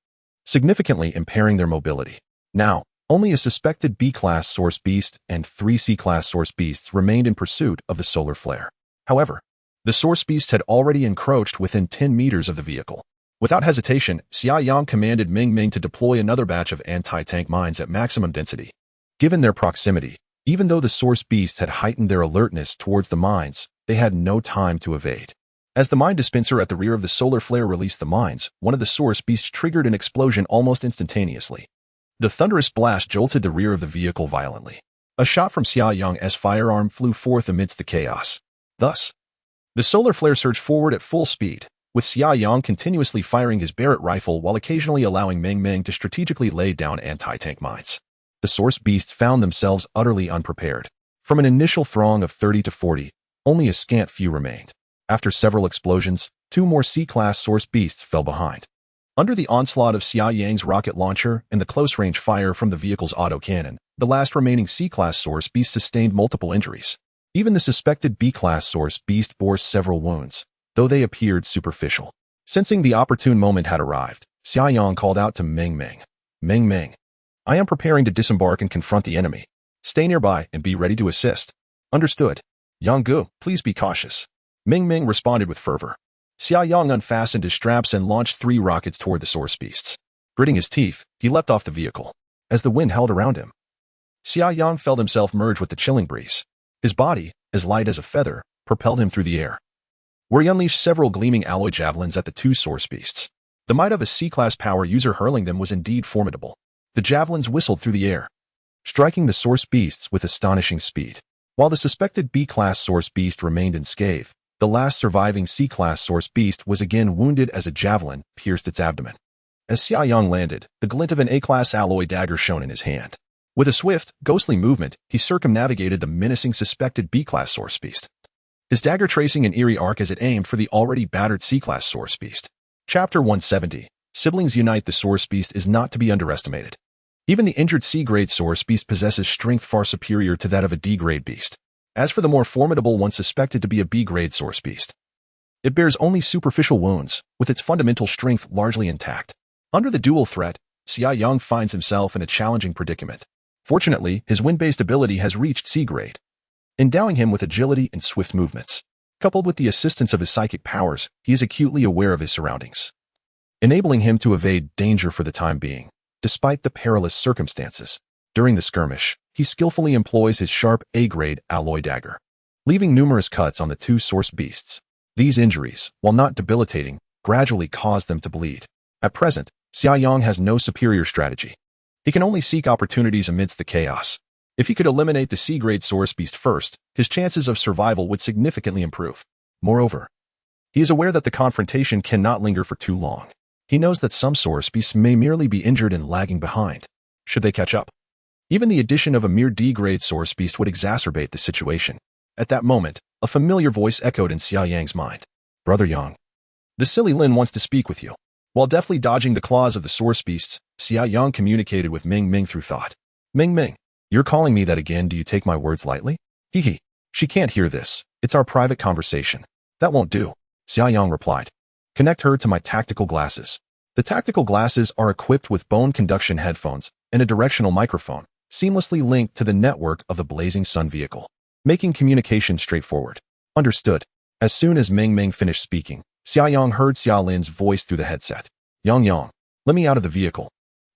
S1: significantly impairing their mobility. Now, only a suspected B-class source beast and 3 C-class source beasts remained in pursuit of the solar flare. However, the source beast had already encroached within 10 meters of the vehicle. Without hesitation, Xia Yang commanded Ming Ming to deploy another batch of anti-tank mines at maximum density. Given their proximity, even though the source beasts had heightened their alertness towards the mines, they had no time to evade. As the mine dispenser at the rear of the solar flare released the mines, one of the source beasts triggered an explosion almost instantaneously. The thunderous blast jolted the rear of the vehicle violently. A shot from Xia Yang's firearm flew forth amidst the chaos. Thus, the solar flare surged forward at full speed, with Xia Yang continuously firing his Barrett rifle while occasionally allowing Ming Ming to strategically lay down anti-tank mines. The source beasts found themselves utterly unprepared. From an initial throng of 30 to 40, only a scant few remained. After several explosions, 2 more C-class source beasts fell behind. Under the onslaught of Xia Yang's rocket launcher and the close-range fire from the vehicle's autocannon, the last remaining C-class source beast sustained multiple injuries. Even the suspected B-class source beast bore several wounds, though they appeared superficial. Sensing the opportune moment had arrived, Xia Yang called out to Ming Ming. Ming Ming, I am preparing to disembark and confront the enemy. Stay nearby and be ready to assist. Understood. Yang Gu, please be cautious. Ming Ming responded with fervor. Xia Yang unfastened his straps and launched 3 rockets toward the source beasts. Gritting his teeth, he leapt off the vehicle. As the wind howled around him, Xia Yang felt himself merge with the chilling breeze. His body, as light as a feather, propelled him through the air, where he unleashed several gleaming alloy javelins at the 2 source beasts. The might of a C-class power user hurling them was indeed formidable. The javelins whistled through the air, striking the source beasts with astonishing speed. While the suspected B-class source beast remained unscathed, the last surviving C-class source beast was again wounded as a javelin pierced its abdomen. As Xia Yang landed, the glint of an A-class alloy dagger shone in his hand. With a swift, ghostly movement, he circumnavigated the menacing suspected B-class source beast, his dagger tracing an eerie arc as it aimed for the already battered C-class source beast. Chapter 170. Siblings Unite. The source beast is not to be underestimated. Even the injured C-grade source beast possesses strength far superior to that of a D-grade beast. As for the more formidable one suspected to be a B-grade source beast, it bears only superficial wounds, with its fundamental strength largely intact. Under the dual threat, Xia Yang finds himself in a challenging predicament. Fortunately, his wind-based ability has reached C-grade, endowing him with agility and swift movements. Coupled with the assistance of his psychic powers, he is acutely aware of his surroundings, enabling him to evade danger for the time being, despite the perilous circumstances. During the skirmish, he skillfully employs his sharp A-grade alloy dagger, leaving numerous cuts on the 2 source beasts. These injuries, while not debilitating, gradually cause them to bleed. At present, Xia Yang has no superior strategy. He can only seek opportunities amidst the chaos. If he could eliminate the C-grade source beast first, his chances of survival would significantly improve. Moreover, he is aware that the confrontation cannot linger for too long. He knows that some source beasts may merely be injured and lagging behind, should they catch up. Even the addition of a mere D-grade source beast would exacerbate the situation. At that moment, a familiar voice echoed in Xia Yang's mind. Brother Yang, the silly Lin wants to speak with you. While deftly dodging the claws of the source beasts, Xia Yang communicated with Ming Ming through thought. Ming Ming, you're calling me that again. Do you take my words lightly? Hee. She can't hear this. It's our private conversation. That won't do, Xia Yang replied. Connect her to my tactical glasses. The tactical glasses are equipped with bone conduction headphones and a directional microphone, seamlessly linked to the network of the Blazing Sun vehicle, making communication straightforward. Understood. As soon as Ming Ming finished speaking, Xia Yang heard Xia Lin's voice through the headset. Yang, let me out of the vehicle.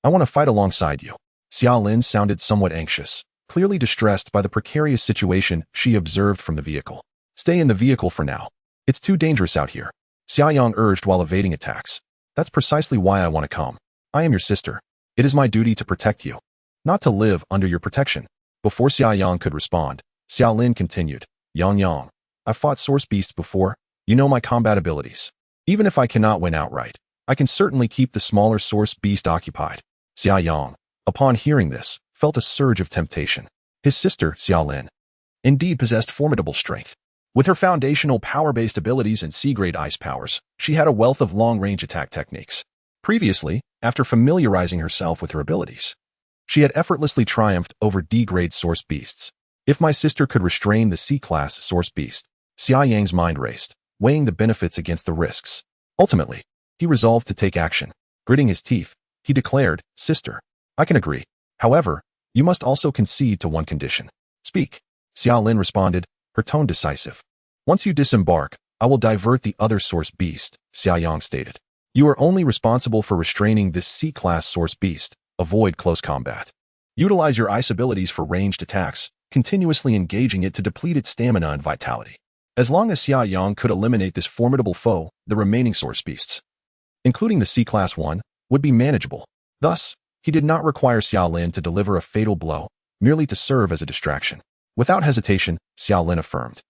S1: I want to fight alongside you. Xia Lin sounded somewhat anxious, clearly distressed by the precarious situation she observed from the vehicle. Stay in the vehicle for now. It's too dangerous out here, Xia Yang urged while evading attacks. That's precisely why I want to come. I am your sister. It is my duty to protect you, not to live under your protection. Before Xia Yang could respond, Xia Lin continued. Yang, I've fought source beasts before. You know my combat abilities. Even if I cannot win outright, I can certainly keep the smaller source beast occupied. Xia Yang, upon hearing this, felt a surge of temptation. His sister, Xia Lin, indeed possessed formidable strength. With her foundational power-based abilities and C-grade ice powers, she had a wealth of long-range attack techniques. Previously, after familiarizing herself with her abilities, she had effortlessly triumphed over D-grade source beasts. If my sister could restrain the C-class source beast, Xia Yang's mind raced, weighing the benefits against the risks. Ultimately, he resolved to take action. Gritting his teeth, he declared, "Sister, I can agree. However, you must also concede to one condition." "Speak." Xia Lin responded, her tone decisive. "Once you disembark, I will divert the other source beast," Xia Yang stated. "You are only responsible for restraining this C-class source beast. Avoid close combat. Utilize your ice abilities for ranged attacks, continuously engaging it to deplete its stamina and vitality." As long as Xia Yang could eliminate this formidable foe, the remaining source beasts, including the C-class one, would be manageable. Thus, he did not require Xia Lin to deliver a fatal blow, merely to serve as a distraction. Without hesitation, Xia Lin affirmed,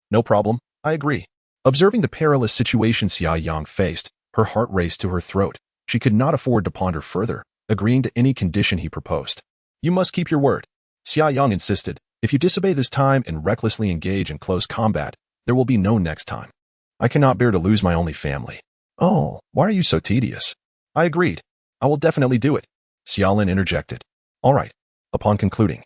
S1: "No problem, I agree." Observing the perilous situation Xia Yang faced, her heart raced to her throat. She could not afford to ponder further, agreeing to any condition he proposed. "You must keep your word," Xia Yang insisted. "If you disobey this time and recklessly engage in close combat, there will be no next time. I cannot bear to lose my only family." "Oh, why are you so tedious?" I agreed. "I will definitely do it," Xia Lin interjected. "All right." Upon concluding,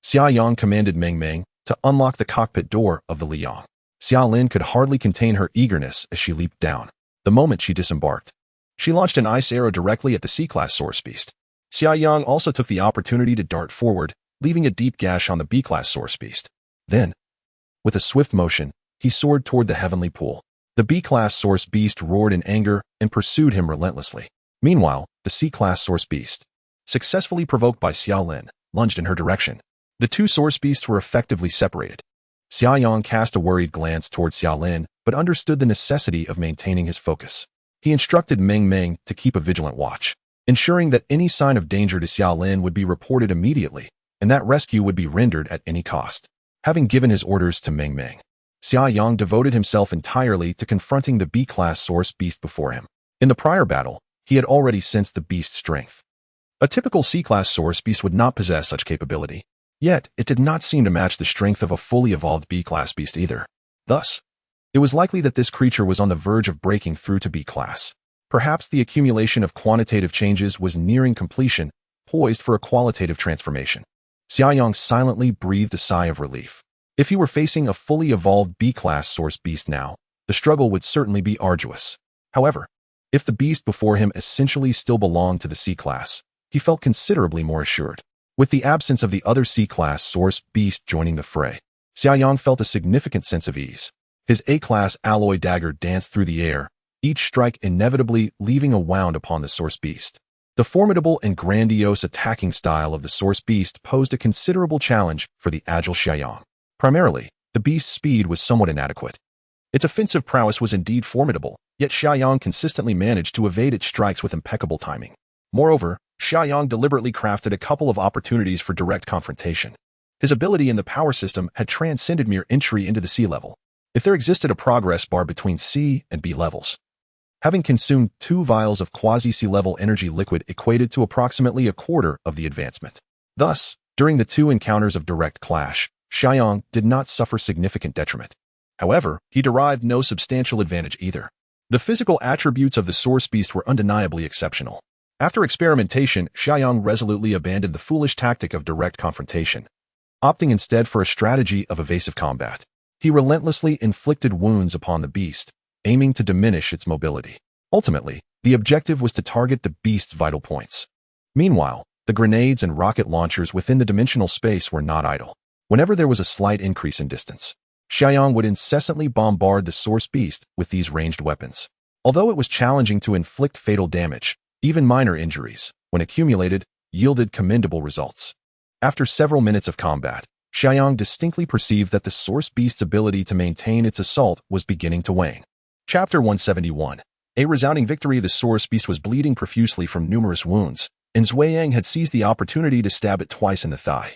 S1: Xia Yang commanded Meng Meng to unlock the cockpit door of the Liang. Xia Lin could hardly contain her eagerness as she leaped down. The moment she disembarked, she launched an ice arrow directly at the C-class source beast. Xia Yang also took the opportunity to dart forward, leaving a deep gash on the B-class source beast. Then, with a swift motion, he soared toward the heavenly pool. The B-class source beast roared in anger and pursued him relentlessly. Meanwhile, the C-class source beast, successfully provoked by Xia Lin, lunged in her direction. The two source beasts were effectively separated. Xia Yang cast a worried glance toward Xia Lin, but understood the necessity of maintaining his focus. He instructed Meng Meng to keep a vigilant watch, ensuring that any sign of danger to Xia Lin would be reported immediately, and that rescue would be rendered at any cost. Having given his orders to Meng Meng, Xia Yang devoted himself entirely to confronting the B-class source beast before him. In the prior battle, he had already sensed the beast's strength. A typical C-class source beast would not possess such capability. Yet, it did not seem to match the strength of a fully evolved B-class beast either. Thus, it was likely that this creature was on the verge of breaking through to B-class. Perhaps the accumulation of quantitative changes was nearing completion, poised for a qualitative transformation. Xia Yang silently breathed a sigh of relief. If he were facing a fully evolved B-class source beast now, the struggle would certainly be arduous. However, if the beast before him essentially still belonged to the C-class, he felt considerably more assured. With the absence of the other C-class source beast joining the fray, Xia Yang felt a significant sense of ease. His A-class alloy dagger danced through the air, each strike inevitably leaving a wound upon the source beast. The formidable and grandiose attacking style of the source beast posed a considerable challenge for the agile Xia Yang. Primarily, the beast's speed was somewhat inadequate. Its offensive prowess was indeed formidable, yet Xia Yang consistently managed to evade its strikes with impeccable timing. Moreover, Xia Yang deliberately crafted a couple of opportunities for direct confrontation. His ability in the power system had transcended mere entry into the C level. If there existed a progress bar between C and B levels, having consumed 2 vials of quasi-C level energy liquid equated to approximately a quarter of the advancement. Thus, during the 2 encounters of direct clash, Xia Yang did not suffer significant detriment. However, he derived no substantial advantage either. The physical attributes of the source beast were undeniably exceptional. After experimentation, Xia Yang resolutely abandoned the foolish tactic of direct confrontation, opting instead for a strategy of evasive combat. He relentlessly inflicted wounds upon the beast, aiming to diminish its mobility. Ultimately, the objective was to target the beast's vital points. Meanwhile, the grenades and rocket launchers within the dimensional space were not idle. Whenever there was a slight increase in distance, Xia Yang would incessantly bombard the source beast with these ranged weapons. Although it was challenging to inflict fatal damage, even minor injuries, when accumulated, yielded commendable results. After several minutes of combat, Xia Yang distinctly perceived that the source beast's ability to maintain its assault was beginning to wane. Chapter 171. A resounding victory. The source beast was bleeding profusely from numerous wounds, and Xia Yang had seized the opportunity to stab it twice in the thigh,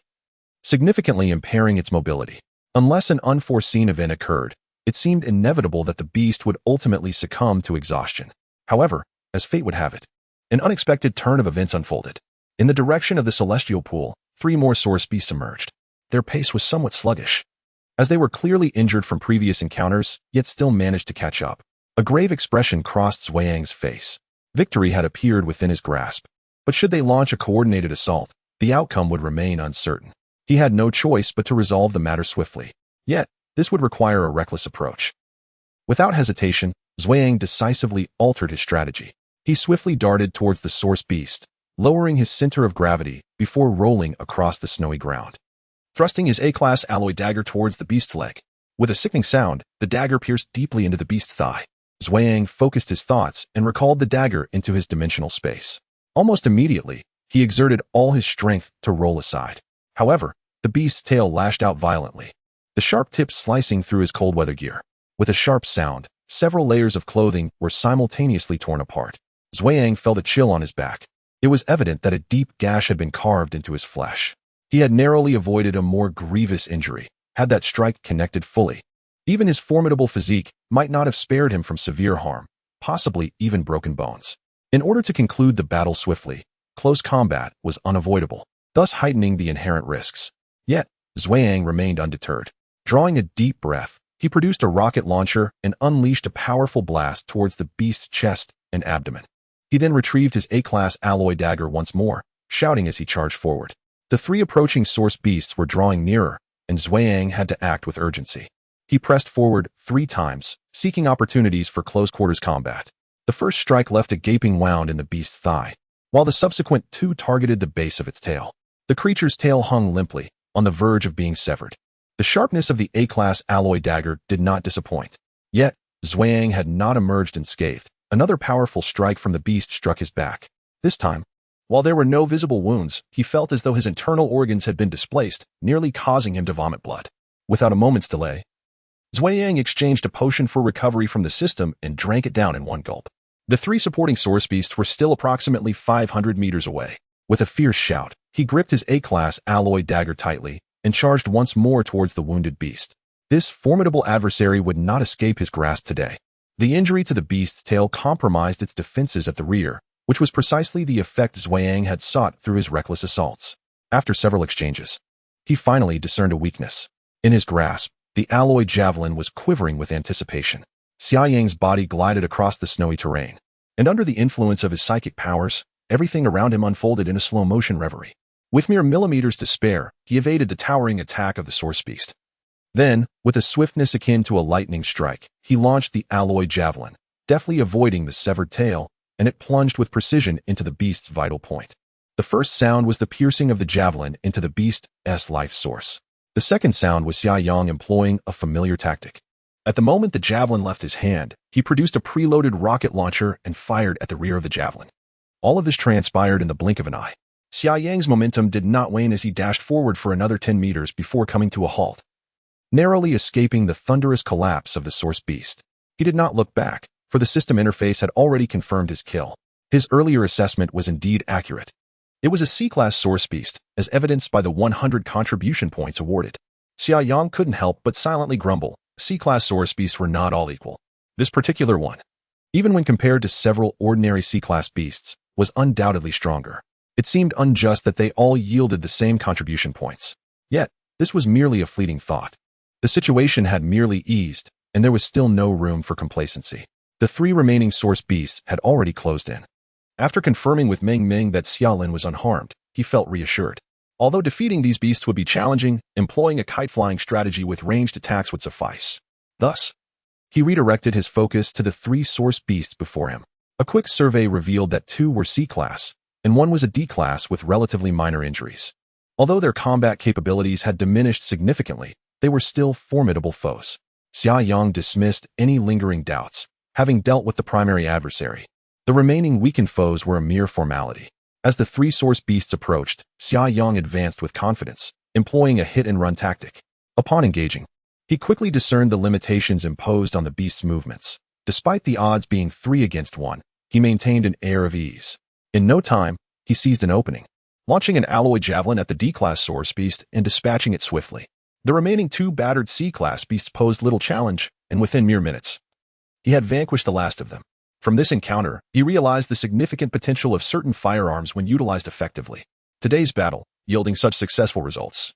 S1: significantly impairing its mobility. Unless an unforeseen event occurred, It seemed inevitable that the beast would ultimately succumb to exhaustion. However, as fate would have it, an unexpected turn of events unfolded. In the direction of the celestial pool, 3 more source beasts emerged. Their pace was somewhat sluggish, as they were clearly injured from previous encounters, yet still managed to catch up. A grave expression crossed Xia Yang's face. Victory had appeared within his grasp, but should they launch a coordinated assault, the outcome would remain uncertain. He had no choice but to resolve the matter swiftly. Yet, this would require a reckless approach. Without hesitation, Xia Yang decisively altered his strategy. He swiftly darted towards the source beast, lowering his center of gravity before rolling across the snowy ground. Thrusting his A-class alloy dagger towards the beast's leg. With a sickening sound, the dagger pierced deeply into the beast's thigh. Xia Yang focused his thoughts and recalled the dagger into his dimensional space. Almost immediately, he exerted all his strength to roll aside. However, the beast's tail lashed out violently, the sharp tip slicing through his cold-weather gear. With a sharp sound, several layers of clothing were simultaneously torn apart. Xia Yang felt a chill on his back. It was evident that a deep gash had been carved into his flesh. He had narrowly avoided a more grievous injury, had that strike connected fully. Even his formidable physique might not have spared him from severe harm, possibly even broken bones. In order to conclude the battle swiftly, close combat was unavoidable, thus heightening the inherent risks. Yet, Xia Yang remained undeterred. Drawing a deep breath, he produced a rocket launcher and unleashed a powerful blast towards the beast's chest and abdomen. He then retrieved his A-class alloy dagger once more, shouting as he charged forward. The 3 approaching source beasts were drawing nearer, and Xia Yang had to act with urgency. He pressed forward 3 times, seeking opportunities for close-quarters combat. The first strike left a gaping wound in the beast's thigh, while the subsequent 2 targeted the base of its tail. The creature's tail hung limply, on the verge of being severed. The sharpness of the A-class alloy dagger did not disappoint. Yet, Xia Yang had not emerged unscathed. Another powerful strike from the beast struck his back. This time, while there were no visible wounds, he felt as though his internal organs had been displaced, nearly causing him to vomit blood. Without a moment's delay, Xia Yang exchanged a potion for recovery from the system and drank it down in one gulp. The 3 supporting source beasts were still approximately 500 meters away. With a fierce shout, he gripped his A-class alloy dagger tightly and charged once more towards the wounded beast. This formidable adversary would not escape his grasp today. The injury to the beast's tail compromised its defenses at the rear, which was precisely the effect Xia Yang had sought through his reckless assaults. After several exchanges, he finally discerned a weakness. In his grasp, the alloy javelin was quivering with anticipation. Xia Yang's body glided across the snowy terrain, and under the influence of his psychic powers, everything around him unfolded in a slow-motion reverie. With mere millimeters to spare, he evaded the towering attack of the source beast. Then, with a swiftness akin to a lightning strike, he launched the alloy javelin, deftly avoiding the severed tail, and it plunged with precision into the beast's vital point. The first sound was the piercing of the javelin into the beast's life source. The second sound was Xia Yang employing a familiar tactic. At the moment the javelin left his hand, he produced a preloaded rocket launcher and fired at the rear of the javelin. All of this transpired in the blink of an eye. Xia Yang's momentum did not wane as he dashed forward for another 10 meters before coming to a halt, narrowly escaping the thunderous collapse of the source beast. He did not look back, for the system interface had already confirmed his kill. His earlier assessment was indeed accurate. It was a C-class source beast, as evidenced by the 100 contribution points awarded. Xia Yang couldn't help but silently grumble. C-class source beasts were not all equal. This particular one, even when compared to several ordinary C-class beasts, was undoubtedly stronger. It seemed unjust that they all yielded the same contribution points. Yet, this was merely a fleeting thought. The situation had merely eased, and there was still no room for complacency. The 3 remaining source beasts had already closed in. After confirming with Meng Meng that Xiaolin was unharmed, he felt reassured. Although defeating these beasts would be challenging, employing a kite-flying strategy with ranged attacks would suffice. Thus, he redirected his focus to the 3 source beasts before him. A quick survey revealed that 2 were C-class, and 1 was a D-class with relatively minor injuries. Although their combat capabilities had diminished significantly, they were still formidable foes. Xia Yang dismissed any lingering doubts, having dealt with the primary adversary. The remaining weakened foes were a mere formality. As the 3 source beasts approached, Xia Yang advanced with confidence, employing a hit-and-run tactic. Upon engaging, he quickly discerned the limitations imposed on the beast's movements. Despite the odds being 3 against 1, he maintained an air of ease. In no time, he seized an opening, launching an alloy javelin at the D-class source beast and dispatching it swiftly. The remaining 2 battered C-class beasts posed little challenge, and within mere minutes, he had vanquished the last of them. From this encounter, he realized the significant potential of certain firearms when utilized effectively. Today's battle, yielding such successful results,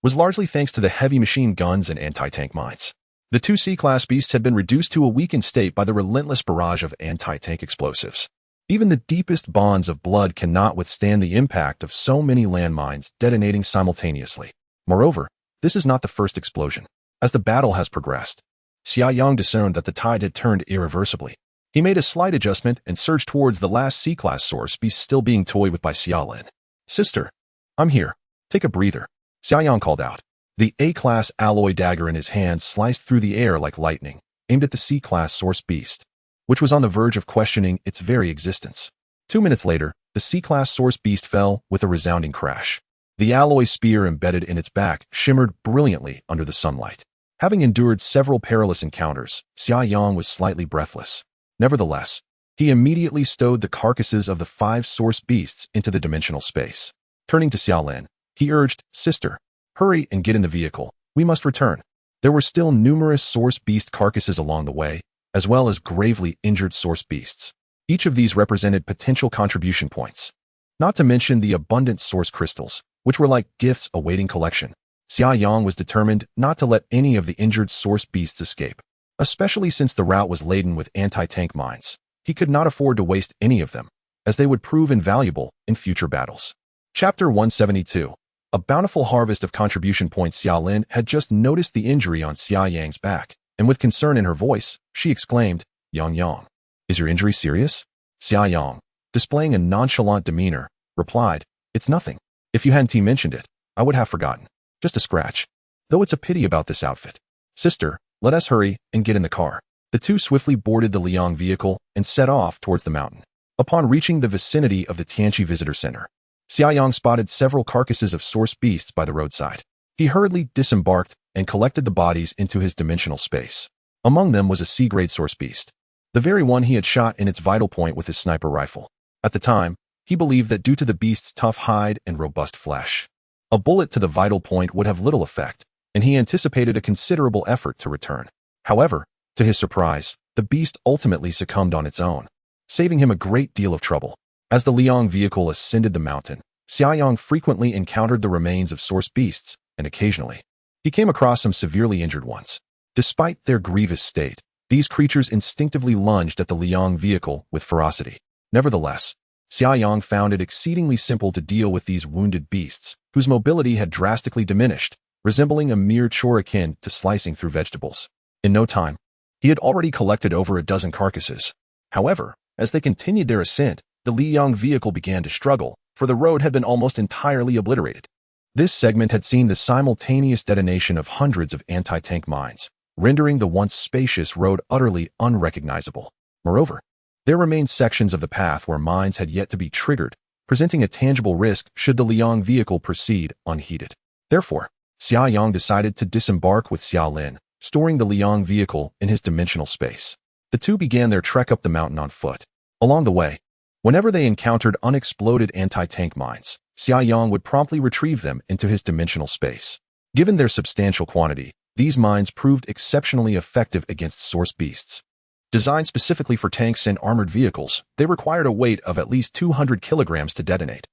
S1: was largely thanks to the heavy machine guns and anti-tank mines. The two C-class beasts had been reduced to a weakened state by the relentless barrage of anti-tank explosives. Even the deepest bonds of blood cannot withstand the impact of so many landmines detonating simultaneously. Moreover, this is not the first explosion. As the battle has progressed, Xia Yang discerned that the tide had turned irreversibly. He made a slight adjustment and surged towards the last C-class source beast still being toyed with by Xia Lin. "Sister, I'm here. Take a breather," Xia Yang called out. The A-class alloy dagger in his hand sliced through the air like lightning, aimed at the C-class source beast, which was on the verge of questioning its very existence. 2 minutes later, the C-class source beast fell with a resounding crash. The alloy spear embedded in its back shimmered brilliantly under the sunlight. Having endured several perilous encounters, Xia Yang was slightly breathless. Nevertheless, he immediately stowed the carcasses of the 5 source beasts into the dimensional space. Turning to Xia Lin, he urged, "Sister, hurry and get in the vehicle. We must return." There were still numerous source beast carcasses along the way, as well as gravely injured source beasts. Each of these represented potential contribution points. Not to mention the abundant source crystals, which were like gifts awaiting collection. Xia Yang was determined not to let any of the injured source beasts escape, especially since the route was laden with anti-tank mines. He could not afford to waste any of them, as they would prove invaluable in future battles. Chapter 172. A bountiful harvest of contribution points. Xia Lin had just noticed the injury on Xia Yang's back, and with concern in her voice, she exclaimed, Yang, is your injury serious?" Xia Yang, displaying a nonchalant demeanor, replied, "It's nothing. If you hadn't mentioned it, I would have forgotten. Just a scratch. Though it's a pity about this outfit. Sister, let us hurry and get in the car." The two swiftly boarded the Liang vehicle and set off towards the mountain. Upon reaching the vicinity of the Tianqi Visitor Center, Xia Yang spotted several carcasses of source beasts by the roadside. He hurriedly disembarked and collected the bodies into his dimensional space. Among them was a C-grade source beast, the very one he had shot in its vital point with his sniper rifle. At the time, he believed that due to the beast's tough hide and robust flesh, a bullet to the vital point would have little effect, and he anticipated a considerable effort to return. However, to his surprise, the beast ultimately succumbed on its own, saving him a great deal of trouble. As the Liang vehicle ascended the mountain, Xia Yang frequently encountered the remains of source beasts, and occasionally, he came across some severely injured ones. Despite their grievous state, these creatures instinctively lunged at the Liang vehicle with ferocity. Nevertheless, Xia Yang found it exceedingly simple to deal with these wounded beasts, whose mobility had drastically diminished, resembling a mere chore akin to slicing through vegetables. In no time, he had already collected over a dozen carcasses. However, as they continued their ascent, the Liang vehicle began to struggle, for the road had been almost entirely obliterated. This segment had seen the simultaneous detonation of hundreds of anti-tank mines, rendering the once spacious road utterly unrecognizable. Moreover, there remained sections of the path where mines had yet to be triggered, presenting a tangible risk should the Liang vehicle proceed unheeded. Therefore, Xia Yang decided to disembark with Xia Lin, storing the Liang vehicle in his dimensional space. The two began their trek up the mountain on foot. Along the way, whenever they encountered unexploded anti-tank mines, Xia Yang would promptly retrieve them into his dimensional space. Given their substantial quantity, these mines proved exceptionally effective against source beasts. Designed specifically for tanks and armored vehicles, they required a weight of at least 200 kilograms to detonate,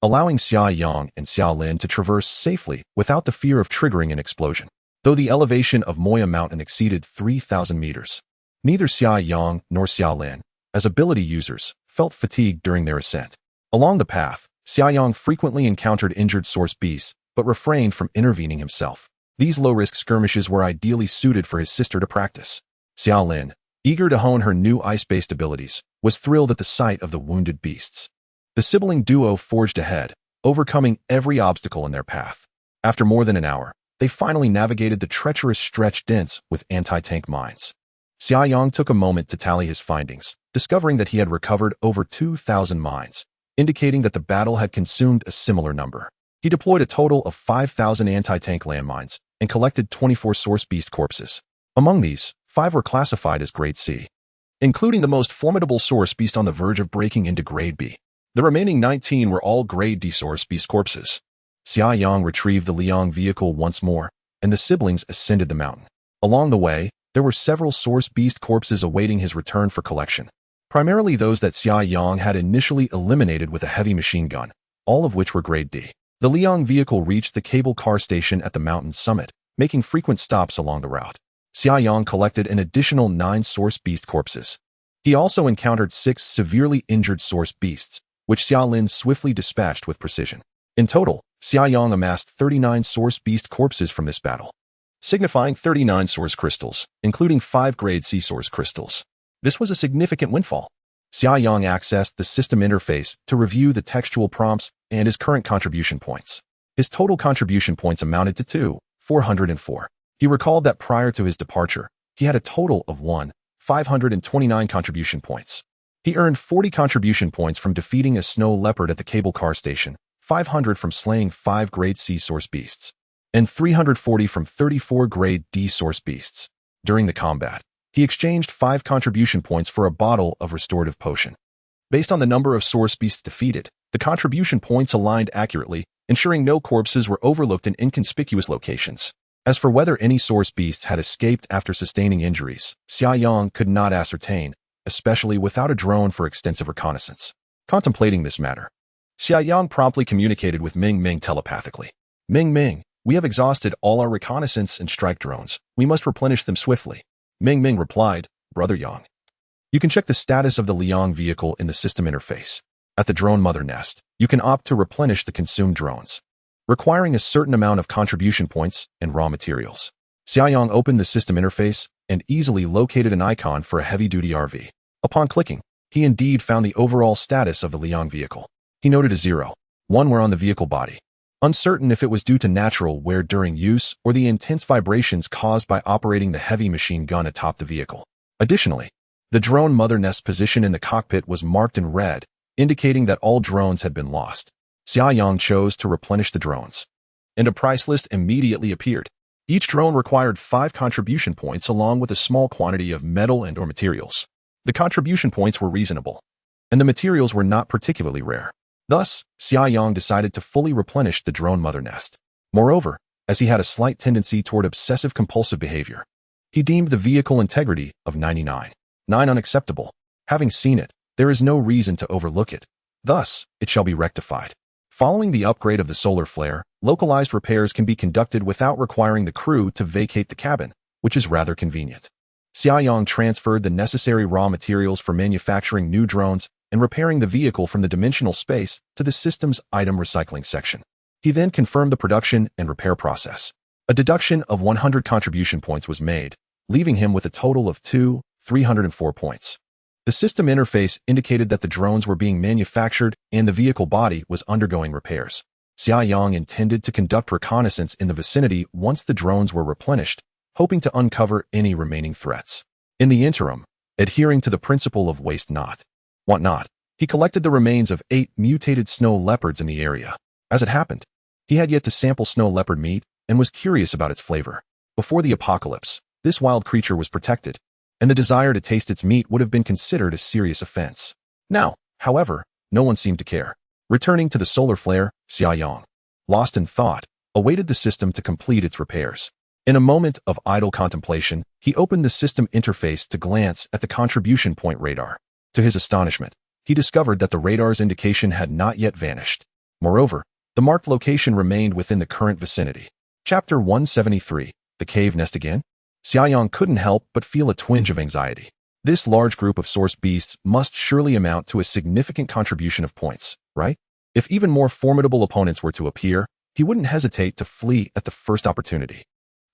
S1: allowing Xia Yang and Xia Lin to traverse safely without the fear of triggering an explosion. Though the elevation of Moya Mountain exceeded 3,000 meters, neither Xia Yang nor Xia Lin, as ability users, felt fatigued during their ascent. Along the path, Xia Yang frequently encountered injured source beasts, but refrained from intervening himself. These low-risk skirmishes were ideally suited for his sister to practice. Xia Lin, eager to hone her new ice-based abilities, was thrilled at the sight of the wounded beasts. The sibling duo forged ahead, overcoming every obstacle in their path. After more than an hour, they finally navigated the treacherous stretch dense with anti-tank mines. Xia Yang took a moment to tally his findings, discovering that he had recovered over 2,000 mines, indicating that the battle had consumed a similar number. He deployed a total of 5,000 anti-tank landmines and collected 24 source beast corpses. Among these, 5 were classified as Grade C, including the most formidable source beast on the verge of breaking into Grade B. The remaining 19 were all Grade D source beast corpses. Xia Yang retrieved the Liang vehicle once more, and the siblings ascended the mountain. Along the way, there were several source beast corpses awaiting his return for collection, primarily those that Xia Yang had initially eliminated with a heavy machine gun, all of which were grade D. The Liang vehicle reached the cable car station at the mountain's summit, making frequent stops along the route. Xia Yang collected an additional 9 source beast corpses. He also encountered 6 severely injured source beasts, which Xia Lin swiftly dispatched with precision. In total, Xia Yang amassed 39 source beast corpses from this battle, signifying 39 source crystals, including 5 grade C source crystals. This was a significant windfall. Xia Yang accessed the system interface to review the textual prompts and his current contribution points. His total contribution points amounted to 2,404. He recalled that prior to his departure, he had a total of 1,529 contribution points. He earned 40 contribution points from defeating a snow leopard at the cable car station, 500 from slaying 5 grade C source beasts, and 340 from 34 grade D source beasts. During the combat, he exchanged 5 contribution points for a bottle of restorative potion. Based on the number of source beasts defeated, the contribution points aligned accurately, ensuring no corpses were overlooked in inconspicuous locations. As for whether any source beasts had escaped after sustaining injuries, Xia Yang could not ascertain, especially without a drone for extensive reconnaissance. Contemplating this matter, Xia Yang promptly communicated with Ming Ming telepathically. Ming, we have exhausted all our reconnaissance and strike drones. We must replenish them swiftly. Ming replied, Brother Yang, you can check the status of the Liang vehicle in the system interface. At the drone mother nest, you can opt to replenish the consumed drones, requiring a certain amount of contribution points and raw materials. Xia Yang opened the system interface and easily located an icon for a heavy-duty RV. Upon clicking, he indeed found the overall status of the Liang vehicle. He noted a 0, 1 wear on the vehicle body, uncertain if it was due to natural wear during use or the intense vibrations caused by operating the heavy machine gun atop the vehicle. Additionally, the drone mother nest position in the cockpit was marked in red, indicating that all drones had been lost. Xia Yang chose to replenish the drones, and a price list immediately appeared. Each drone required 5 contribution points along with a small quantity of metal and/or materials. The contribution points were reasonable, and the materials were not particularly rare. Thus, Xia Yang decided to fully replenish the drone mother nest. Moreover, as he had a slight tendency toward obsessive-compulsive behavior, he deemed the vehicle integrity of 99.9 unacceptable. Having seen it, there is no reason to overlook it. Thus, it shall be rectified. Following the upgrade of the solar flare, localized repairs can be conducted without requiring the crew to vacate the cabin, which is rather convenient. Xia Yang transferred the necessary raw materials for manufacturing new drones and repairing the vehicle from the dimensional space to the system's item recycling section. He then confirmed the production and repair process. A deduction of 100 contribution points was made, leaving him with a total of 2,304 points. The system interface indicated that the drones were being manufactured and the vehicle body was undergoing repairs. Xia Yang intended to conduct reconnaissance in the vicinity once the drones were replenished, hoping to uncover any remaining threats. In the interim, adhering to the principle of waste not, want not, he collected the remains of 8 mutated snow leopards in the area. As it happened, he had yet to sample snow leopard meat and was curious about its flavor. Before the apocalypse, this wild creature was protected, and the desire to taste its meat would have been considered a serious offense. Now, however, no one seemed to care. Returning to the solar flare, Xia Yang, lost in thought, awaited the system to complete its repairs. In a moment of idle contemplation, he opened the system interface to glance at the contribution point radar. To his astonishment, he discovered that the radar's indication had not yet vanished. Moreover, the marked location remained within the current vicinity. Chapter 173, The Cave Nest Again? Xia Yang couldn't help but feel a twinge of anxiety. This large group of source beasts must surely amount to a significant contribution of points, right? If even more formidable opponents were to appear, he wouldn't hesitate to flee at the first opportunity.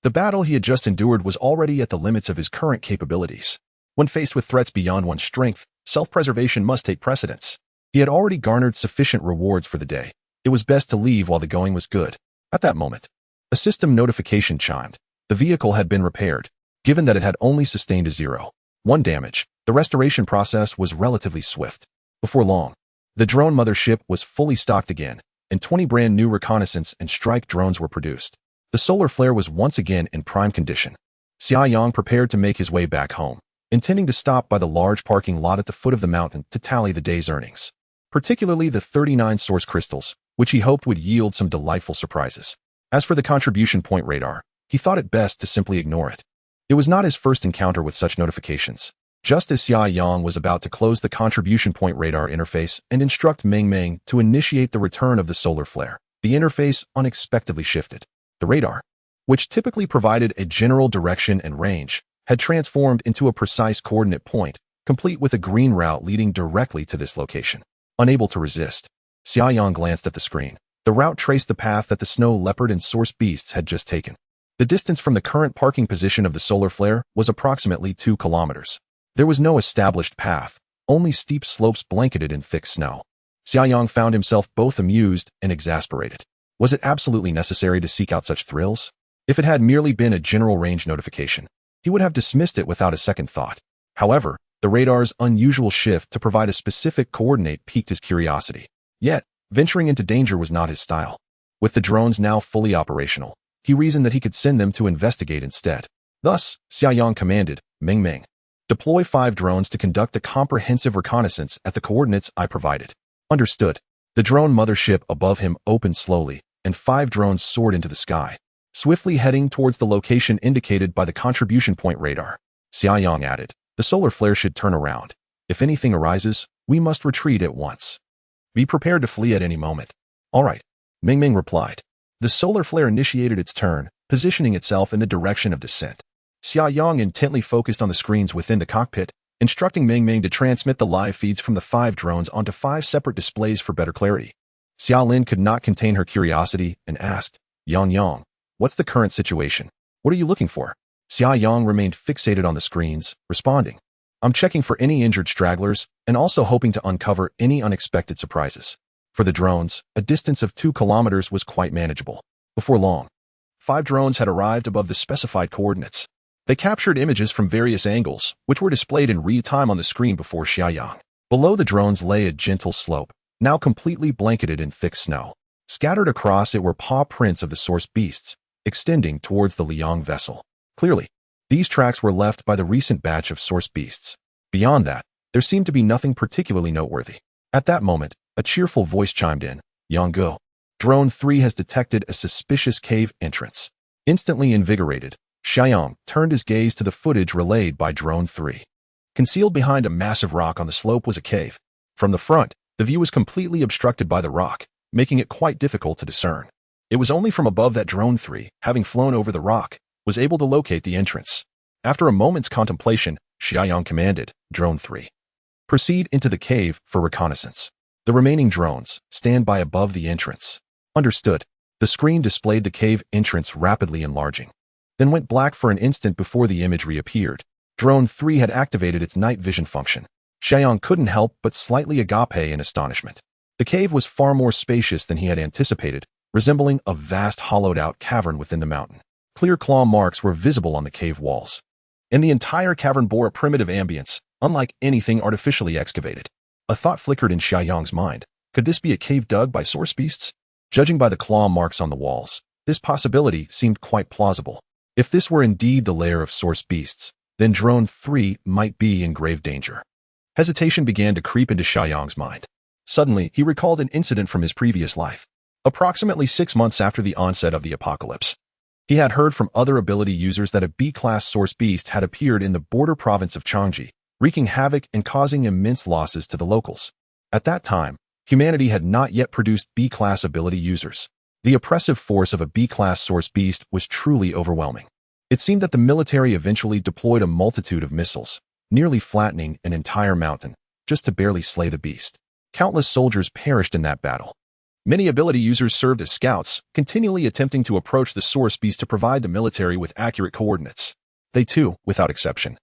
S1: The battle he had just endured was already at the limits of his current capabilities. When faced with threats beyond one's strength, self-preservation must take precedence. He had already garnered sufficient rewards for the day. It was best to leave while the going was good. At that moment, a system notification chimed. The vehicle had been repaired. Given that it had only sustained a 0.1 damage, the restoration process was relatively swift. Before long, the drone mothership was fully stocked again, and 20 brand new reconnaissance and strike drones were produced. The solar flare was once again in prime condition. Xia Yang prepared to make his way back home, intending to stop by the large parking lot at the foot of the mountain to tally the day's earnings, particularly the 39 source crystals, which he hoped would yield some delightful surprises. As for the contribution point radar, he thought it best to simply ignore it. It was not his first encounter with such notifications. Just as Xia Yang was about to close the contribution point radar interface and instruct Meng Meng to initiate the return of the solar flare, the interface unexpectedly shifted. The radar, which typically provided a general direction and range, had transformed into a precise coordinate point, complete with a green route leading directly to this location. Unable to resist, Xia Yang glanced at the screen. The route traced the path that the snow leopard and source beasts had just taken. The distance from the current parking position of the solar flare was approximately 2 kilometers. There was no established path, only steep slopes blanketed in thick snow. Xia Yang found himself both amused and exasperated. Was it absolutely necessary to seek out such thrills? If it had merely been a general range notification, he would have dismissed it without a second thought. However, the radar's unusual shift to provide a specific coordinate piqued his curiosity. Yet, venturing into danger was not his style. With the drones now fully operational, he reasoned that he could send them to investigate instead. Thus, Xia Yang commanded, Meng Meng, deploy 5 drones to conduct a comprehensive reconnaissance at the coordinates I provided. Understood. The drone mothership above him opened slowly, and 5 drones soared into the sky, swiftly heading towards the location indicated by the contribution point radar. Xia Yang added, the solar flare should turn around. If anything arises, we must retreat at once. Be prepared to flee at any moment. All right, Meng Meng replied. The solar flare initiated its turn, positioning itself in the direction of descent. Xia Yang intently focused on the screens within the cockpit, instructing Meng Meng to transmit the live feeds from the 5 drones onto 5 separate displays for better clarity. Xia Lin could not contain her curiosity and asked, Yang, what's the current situation? What are you looking for? Xia Yang remained fixated on the screens, responding, I'm checking for any injured stragglers and also hoping to uncover any unexpected surprises. For the drones, a distance of 2 kilometers was quite manageable. Before long, 5 drones had arrived above the specified coordinates. They captured images from various angles, which were displayed in real time on the screen before Xia Yang. Below the drones lay a gentle slope, now completely blanketed in thick snow. Scattered across it were paw prints of the source beasts, extending towards the Liang vessel. Clearly, these tracks were left by the recent batch of source beasts. Beyond that, there seemed to be nothing particularly noteworthy. At that moment, a cheerful voice chimed in, Yang go. Drone 3 has detected a suspicious cave entrance. Instantly invigorated, Xia Yang turned his gaze to the footage relayed by Drone 3. Concealed behind a massive rock on the slope was a cave. From the front, the view was completely obstructed by the rock, making it quite difficult to discern. It was only from above that Drone 3, having flown over the rock, was able to locate the entrance. After a moment's contemplation, Xia Yang commanded, Drone 3, proceed into the cave for reconnaissance. The remaining drones stand by above the entrance. Understood. The screen displayed the cave entrance rapidly enlarging, then went black for an instant before the image reappeared. Drone 3 had activated its night vision function. Xia Yang couldn't help but slightly agape in astonishment. The cave was far more spacious than he had anticipated, resembling a vast hollowed-out cavern within the mountain. Clear claw marks were visible on the cave walls, and the entire cavern bore a primitive ambience, unlike anything artificially excavated. A thought flickered in Xia Yang's mind. Could this be a cave dug by source beasts? Judging by the claw marks on the walls, this possibility seemed quite plausible. If this were indeed the lair of source beasts, then Drone 3 might be in grave danger. Hesitation began to creep into Xia Yang's mind. Suddenly, he recalled an incident from his previous life. Approximately 6 months after the onset of the apocalypse, he had heard from other ability users that a B-class source beast had appeared in the border province of Changji, wreaking havoc and causing immense losses to the locals. At that time, humanity had not yet produced B-class ability users. The oppressive force of a B-class source beast was truly overwhelming. It seemed that the military eventually deployed a multitude of missiles, nearly flattening an entire mountain, just to barely slay the beast. Countless soldiers perished in that battle. Many ability users served as scouts, continually attempting to approach the source beast to provide the military with accurate coordinates. They too, without exception,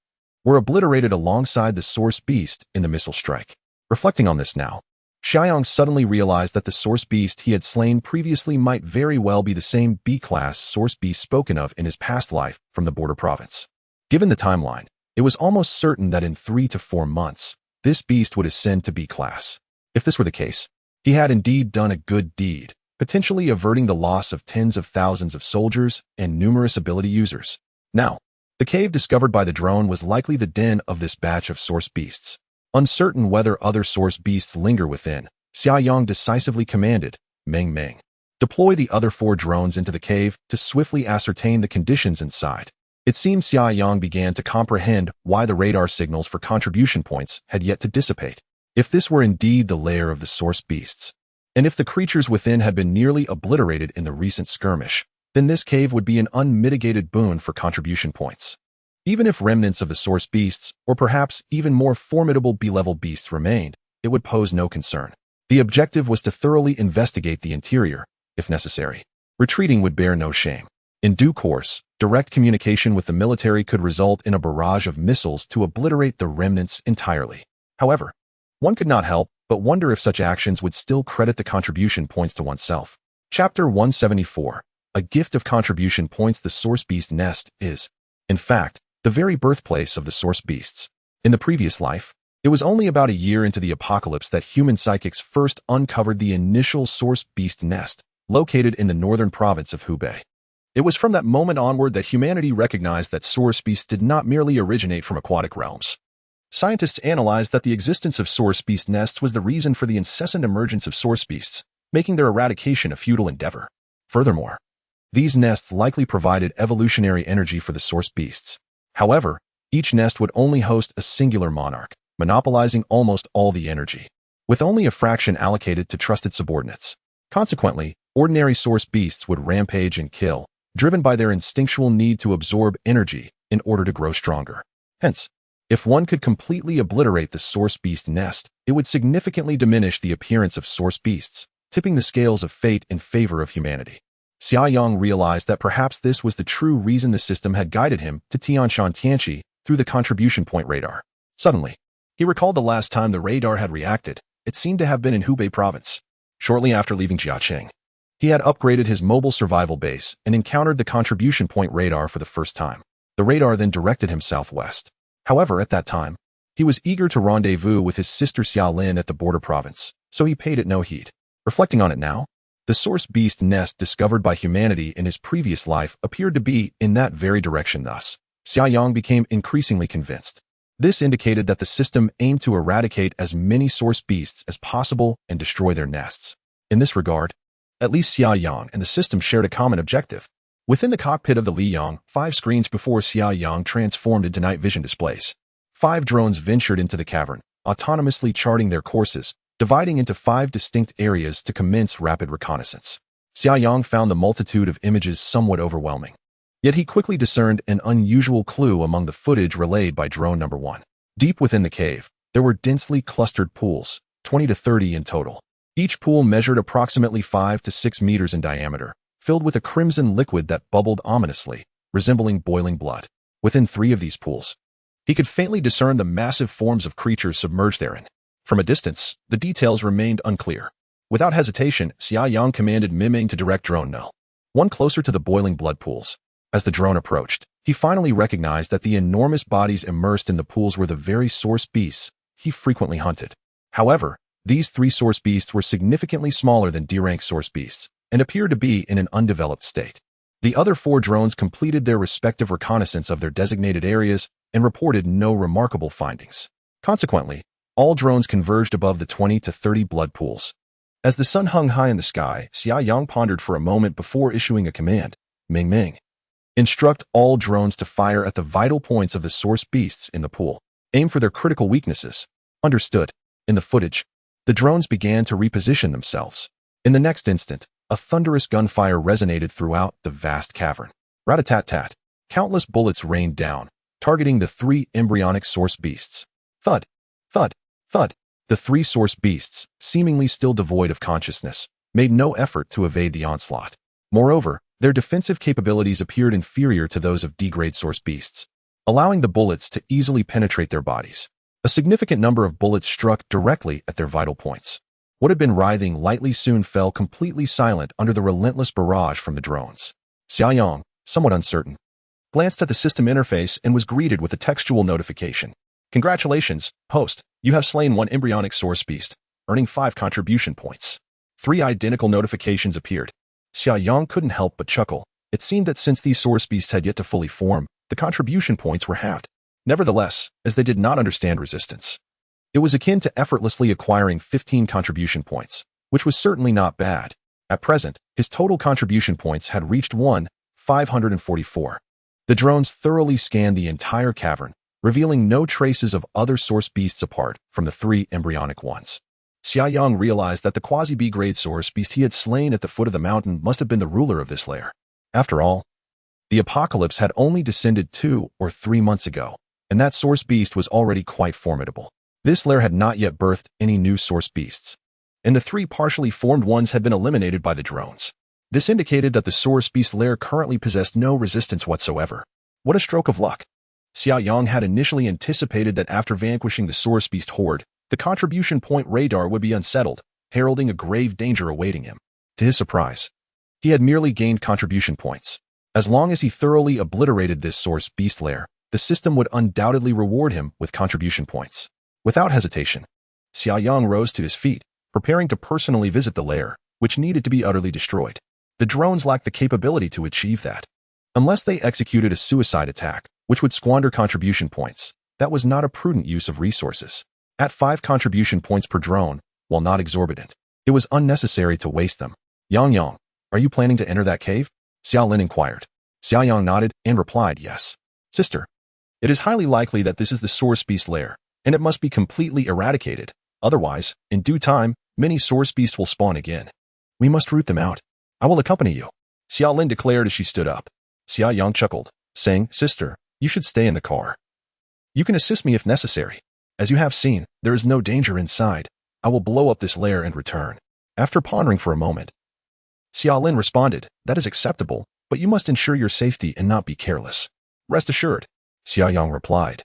S1: were obliterated alongside the source beast in the missile strike. Reflecting on this now, Xia Yang suddenly realized that the source beast he had slain previously might very well be the same B-class source beast spoken of in his past life from the border province. Given the timeline, it was almost certain that in 3 to 4 months, this beast would ascend to B-class. If this were the case, he had indeed done a good deed, potentially averting the loss of tens of thousands of soldiers and numerous ability users. Now, the cave discovered by the drone was likely the den of this batch of source beasts. Uncertain whether other source beasts linger within, Xia Yang decisively commanded, Meng Meng, deploy the other 4 drones into the cave to swiftly ascertain the conditions inside. It seems Xia Yang began to comprehend why the radar signals for contribution points had yet to dissipate. If this were indeed the lair of the source beasts, and if the creatures within had been nearly obliterated in the recent skirmish, then this cave would be an unmitigated boon for contribution points. Even if remnants of the source beasts, or perhaps even more formidable B-level beasts remained, it would pose no concern. The objective was to thoroughly investigate the interior, if necessary. Retreating would bear no shame. In due course, direct communication with the military could result in a barrage of missiles to obliterate the remnants entirely. However, one could not help but wonder if such actions would still credit the contribution points to oneself. Chapter 174. A gift of contribution points. The source beast nest is, in fact, the very birthplace of the source beasts. In the previous life, it was only about a year into the apocalypse that human psychics first uncovered the initial source beast nest, located in the northern province of Hubei. It was from that moment onward that humanity recognized that source beasts did not merely originate from aquatic realms. Scientists analyzed that the existence of source beast nests was the reason for the incessant emergence of source beasts, making their eradication a futile endeavor. Furthermore, these nests likely provided evolutionary energy for the source beasts. However, each nest would only host a singular monarch, monopolizing almost all the energy, with only a fraction allocated to trusted subordinates. Consequently, ordinary source beasts would rampage and kill, driven by their instinctual need to absorb energy in order to grow stronger. Hence, if one could completely obliterate the source beast nest, it would significantly diminish the appearance of source beasts, tipping the scales of fate in favor of humanity. Xia Yang realized that perhaps this was the true reason the system had guided him to Tianshan Tianqi through the contribution point radar. Suddenly, he recalled the last time the radar had reacted. It seemed to have been in Hubei province. Shortly after leaving Jiaqing, he had upgraded his mobile survival base and encountered the contribution point radar for the first time. The radar then directed him southwest. However, at that time, he was eager to rendezvous with his sister Xia Lin at the border province, so he paid it no heed. Reflecting on it now, the source beast nest discovered by humanity in his previous life appeared to be in that very direction. Thus, Xia Yang became increasingly convinced. This indicated that the system aimed to eradicate as many source beasts as possible and destroy their nests. In this regard, at least Xia Yang and the system shared a common objective. Within the cockpit of the Li Yang, 5 screens before Xia Yang transformed into night vision displays. 5 drones ventured into the cavern, autonomously charting their courses, dividing into 5 distinct areas to commence rapid reconnaissance. Xia Yang found the multitude of images somewhat overwhelming. Yet he quickly discerned an unusual clue among the footage relayed by drone number 1. Deep within the cave, there were densely clustered pools, 20 to 30 in total. Each pool measured approximately 5 to 6 meters in diameter, filled with a crimson liquid that bubbled ominously, resembling boiling blood. Within 3 of these pools, he could faintly discern the massive forms of creatures submerged therein. From a distance, the details remained unclear. Without hesitation, Xia Yang commanded Miming to direct drone No. 1 closer to the boiling blood pools. As the drone approached, he finally recognized that the enormous bodies immersed in the pools were the very source beasts he frequently hunted. However, these 3 source beasts were significantly smaller than D-rank source beasts and appeared to be in an undeveloped state. The other 4 drones completed their respective reconnaissance of their designated areas and reported no remarkable findings. Consequently, all drones converged above the 20 to 30 blood pools. As the sun hung high in the sky, Xia Yang pondered for a moment before issuing a command. Ming. Instruct all drones to fire at the vital points of the source beasts in the pool. Aim for their critical weaknesses. Understood. In the footage, the drones began to reposition themselves. In the next instant, a thunderous gunfire resonated throughout the vast cavern. Rat-a-tat-tat. Countless bullets rained down, targeting the 3 embryonic source beasts. Thud. Thud. Thud. The 3 source beasts, seemingly still devoid of consciousness, made no effort to evade the onslaught. Moreover, their defensive capabilities appeared inferior to those of D-grade source beasts, allowing the bullets to easily penetrate their bodies. A significant number of bullets struck directly at their vital points. What had been writhing lightly soon fell completely silent under the relentless barrage from the drones. Xia Yang, somewhat uncertain, glanced at the system interface and was greeted with a textual notification. Congratulations, host. You have slain 1 embryonic source beast, earning 5 contribution points. 3 identical notifications appeared. Xia Yang couldn't help but chuckle. It seemed that since these source beasts had yet to fully form, the contribution points were halved. Nevertheless, as they did not understand resistance, it was akin to effortlessly acquiring 15 contribution points, which was certainly not bad. At present, his total contribution points had reached 544. The drones thoroughly scanned the entire cavern, revealing no traces of other source beasts apart from the 3 embryonic ones. Xia Yang realized that the quasi-B-grade source beast he had slain at the foot of the mountain must have been the ruler of this lair. After all, the apocalypse had only descended 2 or 3 months ago, and that source beast was already quite formidable. This lair had not yet birthed any new source beasts, and the 3 partially formed ones had been eliminated by the drones. This indicated that the source beast lair currently possessed no resistance whatsoever. What a stroke of luck! Xia Yang had initially anticipated that after vanquishing the source beast horde, the contribution point radar would be unsettled, heralding a grave danger awaiting him. To his surprise, he had merely gained contribution points. As long as he thoroughly obliterated this source beast lair, the system would undoubtedly reward him with contribution points. Without hesitation, Xia Yang rose to his feet, preparing to personally visit the lair, which needed to be utterly destroyed. The drones lacked the capability to achieve that. Unless they executed a suicide attack, which would squander contribution points, that was not a prudent use of resources. At 5 contribution points per drone, while not exorbitant, it was unnecessary to waste them. Yang, are you planning to enter that cave? Xia Lin inquired. Xia Yang nodded and replied, yes. Sister, it is highly likely that this is the source beast lair, and it must be completely eradicated. Otherwise, in due time, many source beasts will spawn again. We must root them out. I will accompany you, Xia Lin declared as she stood up. Xia Yang chuckled, saying, Sister, you should stay in the car. You can assist me if necessary. As you have seen, there is no danger inside. I will blow up this lair and return. After pondering for a moment, Xia Lin responded, that is acceptable, but you must ensure your safety and not be careless. Rest assured, Xia Yang replied.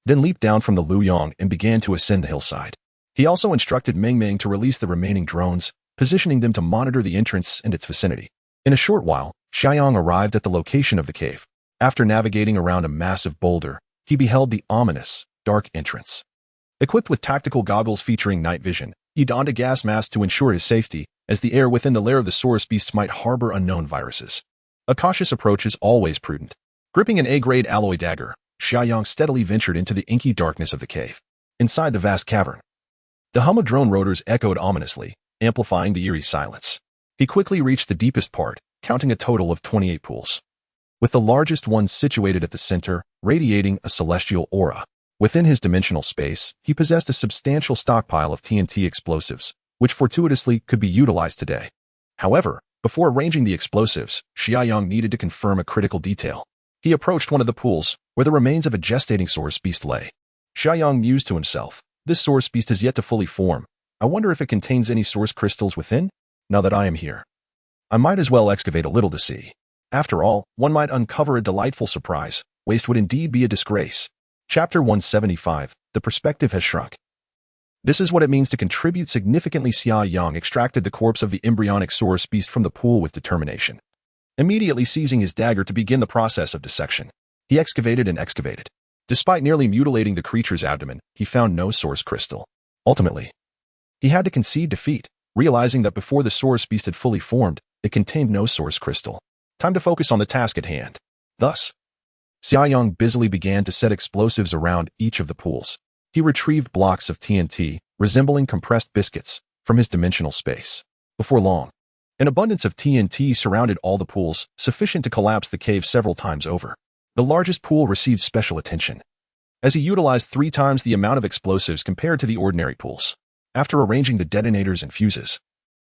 S1: Then leaped down from the Lu Yang and began to ascend the hillside. He also instructed Meng Meng to release the remaining drones, positioning them to monitor the entrance and its vicinity. In a short while, Xia Yang arrived at the location of the cave. After navigating around a massive boulder, he beheld the ominous, dark entrance. Equipped with tactical goggles featuring night vision, he donned a gas mask to ensure his safety, as the air within the lair of the source beasts might harbor unknown viruses. A cautious approach is always prudent. Gripping an A-grade alloy dagger, Xia Yang steadily ventured into the inky darkness of the cave. Inside the vast cavern, the hum of drone rotors echoed ominously, amplifying the eerie silence. He quickly reached the deepest part, counting a total of 28 pools, with the largest one situated at the center, radiating a celestial aura. Within his dimensional space, he possessed a substantial stockpile of TNT explosives, which fortuitously could be utilized today. However, before arranging the explosives, Xia Yang needed to confirm a critical detail. He approached one of the pools, where the remains of a gestating source beast lay. Xia Yang mused to himself, this source beast has yet to fully form. I wonder if it contains any source crystals within? Now that I am here, I might as well excavate a little to see. After all, one might uncover a delightful surprise. Waste would indeed be a disgrace. Chapter 175, The Perspective Has Shrunk. This is what it means to contribute significantly. Xia Yang extracted the corpse of the embryonic source beast from the pool with determination. Immediately seizing his dagger to begin the process of dissection, he excavated and excavated. Despite nearly mutilating the creature's abdomen, he found no source crystal. Ultimately, he had to concede defeat, realizing that before the source beast had fully formed, it contained no source crystal. Time to focus on the task at hand. Thus, Xia Yang busily began to set explosives around each of the pools. He retrieved blocks of TNT, resembling compressed biscuits, from his dimensional space. Before long, an abundance of TNT surrounded all the pools, sufficient to collapse the cave several times over. The largest pool received special attention, as he utilized 3 times the amount of explosives compared to the ordinary pools. After arranging the detonators and fuses,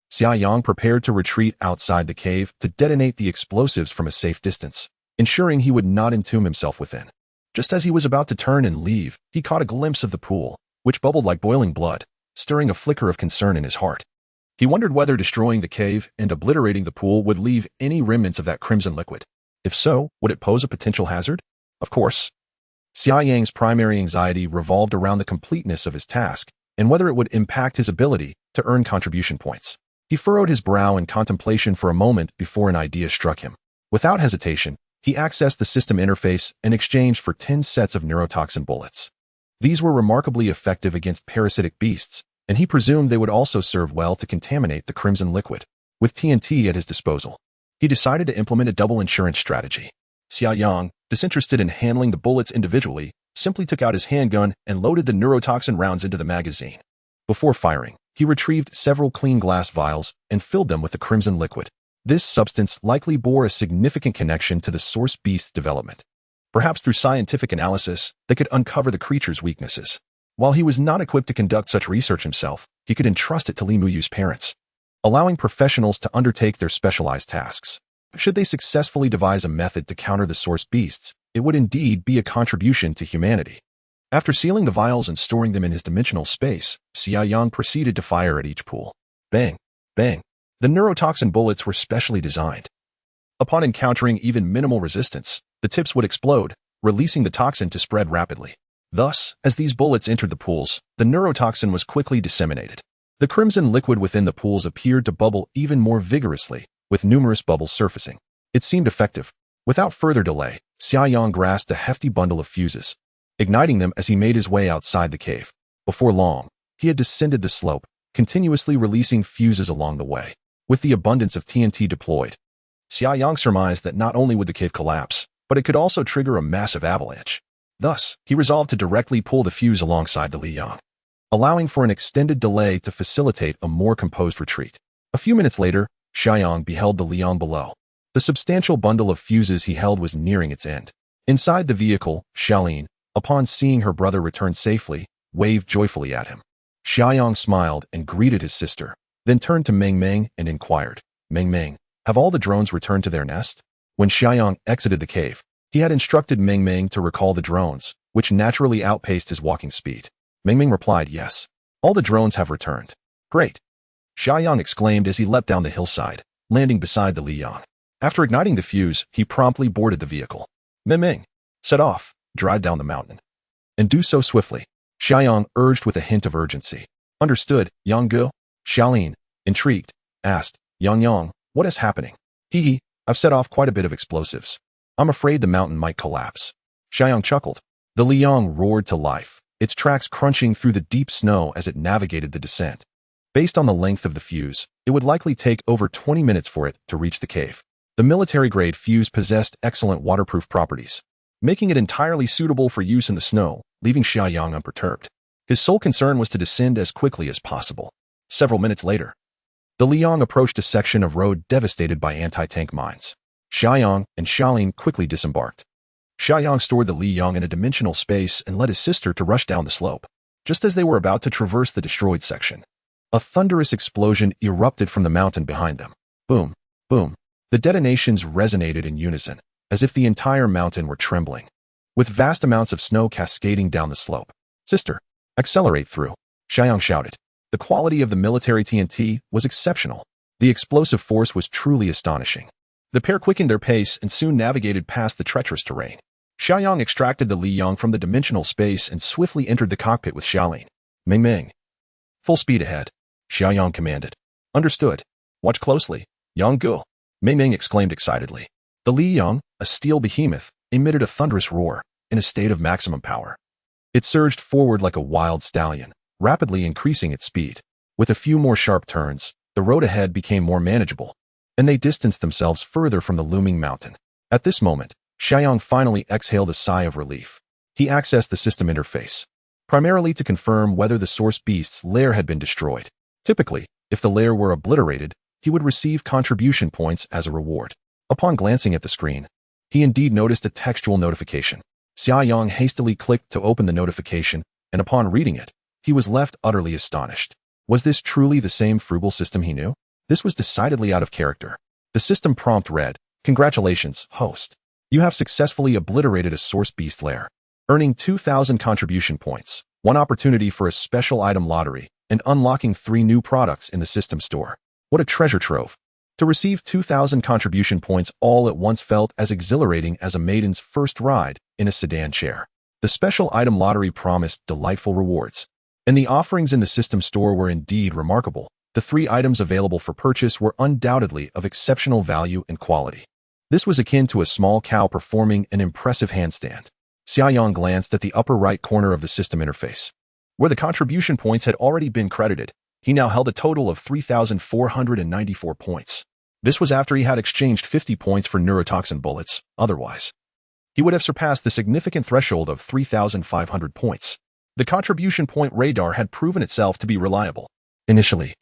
S1: Xia Yang prepared to retreat outside the cave to detonate the explosives from a safe distance, ensuring he would not entomb himself within. Just as he was about to turn and leave, he caught a glimpse of the pool, which bubbled like boiling blood, stirring a flicker of concern in his heart. He wondered whether destroying the cave and obliterating the pool would leave any remnants of that crimson liquid. If so, would it pose a potential hazard? Of course. Xia Yang's primary anxiety revolved around the completeness of his task and whether it would impact his ability to earn contribution points. He furrowed his brow in contemplation for a moment before an idea struck him. Without hesitation, he accessed the system interface and exchanged for 10 sets of neurotoxin bullets. These were remarkably effective against parasitic beasts, and he presumed they would also serve well to contaminate the crimson liquid. With TNT at his disposal, he decided to implement a double insurance strategy. Xia Yang, disinterested in handling the bullets individually, simply took out his handgun and loaded the neurotoxin rounds into the magazine. Before firing, he retrieved several clean glass vials and filled them with the crimson liquid. This substance likely bore a significant connection to the source beast's development. Perhaps through scientific analysis, they could uncover the creature's weaknesses. While he was not equipped to conduct such research himself, he could entrust it to Li Muyu's parents, allowing professionals to undertake their specialized tasks. Should they successfully devise a method to counter the source beasts, it would indeed be a contribution to humanity. After sealing the vials and storing them in his dimensional space, Xia Yang proceeded to fire at each pool. Bang! Bang! The neurotoxin bullets were specially designed. Upon encountering even minimal resistance, the tips would explode, releasing the toxin to spread rapidly. Thus, as these bullets entered the pools, the neurotoxin was quickly disseminated. The crimson liquid within the pools appeared to bubble even more vigorously, with numerous bubbles surfacing. It seemed effective. Without further delay, Xia Yang grasped a hefty bundle of fuses, igniting them as he made his way outside the cave. Before long, he had descended the slope, continuously releasing fuses along the way. With the abundance of TNT deployed, Xia Yang surmised that not only would the cave collapse, but it could also trigger a massive avalanche. Thus, he resolved to directly pull the fuse alongside the Li Yang, allowing for an extended delay to facilitate a more composed retreat. A few minutes later, Xia Yang beheld the Li Yang below. The substantial bundle of fuses he held was nearing its end. Inside the vehicle, Xiaolin, upon seeing her brother return safely, waved joyfully at him. Xia Yang smiled and greeted his sister, then turned to Meng Meng and inquired, "Meng Meng, have all the drones returned to their nest?" When Xia Yang exited the cave, he had instructed Meng Meng to recall the drones, which naturally outpaced his walking speed. Meng Meng replied, "Yes. All the drones have returned." "Great!" Xia Yang exclaimed as he leapt down the hillside, landing beside the Li Yang. After igniting the fuse, he promptly boarded the vehicle. "Meng Meng, set off, drive down the mountain. And do so swiftly," Xia Yang urged with a hint of urgency. "Understood, Yang Gu." Xiaolin, intrigued, asked, Yang, what is happening?" "Hee, I've set off quite a bit of explosives. I'm afraid the mountain might collapse." Xia Yang chuckled. The Li Yang roared to life, its tracks crunching through the deep snow as it navigated the descent. Based on the length of the fuse, it would likely take over 20 minutes for it to reach the cave. The military-grade fuse possessed excellent waterproof properties, making it entirely suitable for use in the snow, leaving Xia Yang unperturbed. His sole concern was to descend as quickly as possible. Several minutes later, the Li Yang approached a section of road devastated by anti-tank mines. Xia Yang and Xiaolin quickly disembarked. Xia Yang stored the Li Yang in a dimensional space and led his sister to rush down the slope. Just as they were about to traverse the destroyed section, a thunderous explosion erupted from the mountain behind them. Boom, boom. The detonations resonated in unison, as if the entire mountain were trembling, with vast amounts of snow cascading down the slope. "Sister, accelerate through," Xia Yang shouted. The quality of the military TNT was exceptional. The explosive force was truly astonishing. The pair quickened their pace and soon navigated past the treacherous terrain. Xia Yang extracted the Li Yang from the dimensional space and swiftly entered the cockpit with Xiaolin. "Meng Meng, full speed ahead," Xia Yang commanded. "Understood. Watch closely, Yang Gu," Meng Meng exclaimed excitedly. The Li Yang, a steel behemoth, emitted a thunderous roar, in a state of maximum power. It surged forward like a wild stallion, rapidly increasing its speed. With a few more sharp turns, the road ahead became more manageable, and they distanced themselves further from the looming mountain. At this moment, Xia Yang finally exhaled a sigh of relief. He accessed the system interface, primarily to confirm whether the source beast's lair had been destroyed. Typically, if the lair were obliterated, he would receive contribution points as a reward. Upon glancing at the screen, he indeed noticed a textual notification. Xia Yang hastily clicked to open the notification, and upon reading it, he was left utterly astonished. Was this truly the same frugal system he knew? This was decidedly out of character. The system prompt read, "Congratulations, host. You have successfully obliterated a source beast lair, earning 2,000 contribution points, 1 opportunity for a special item lottery, and unlocking 3 new products in the system store." What a treasure trove! To receive 2,000 contribution points all at once felt as exhilarating as a maiden's first ride in a sedan chair. The special item lottery promised delightful rewards, and the offerings in the system store were indeed remarkable. The 3 items available for purchase were undoubtedly of exceptional value and quality. This was akin to a small cow performing an impressive handstand. Xia Yang glanced at the upper right corner of the system interface, where the contribution points had already been credited. He now held a total of 3,494 points. This was after he had exchanged 50 points for neurotoxin bullets. Otherwise, he would have surpassed the significant threshold of 3,500 points. The contribution point radar had proven itself to be reliable. Initially,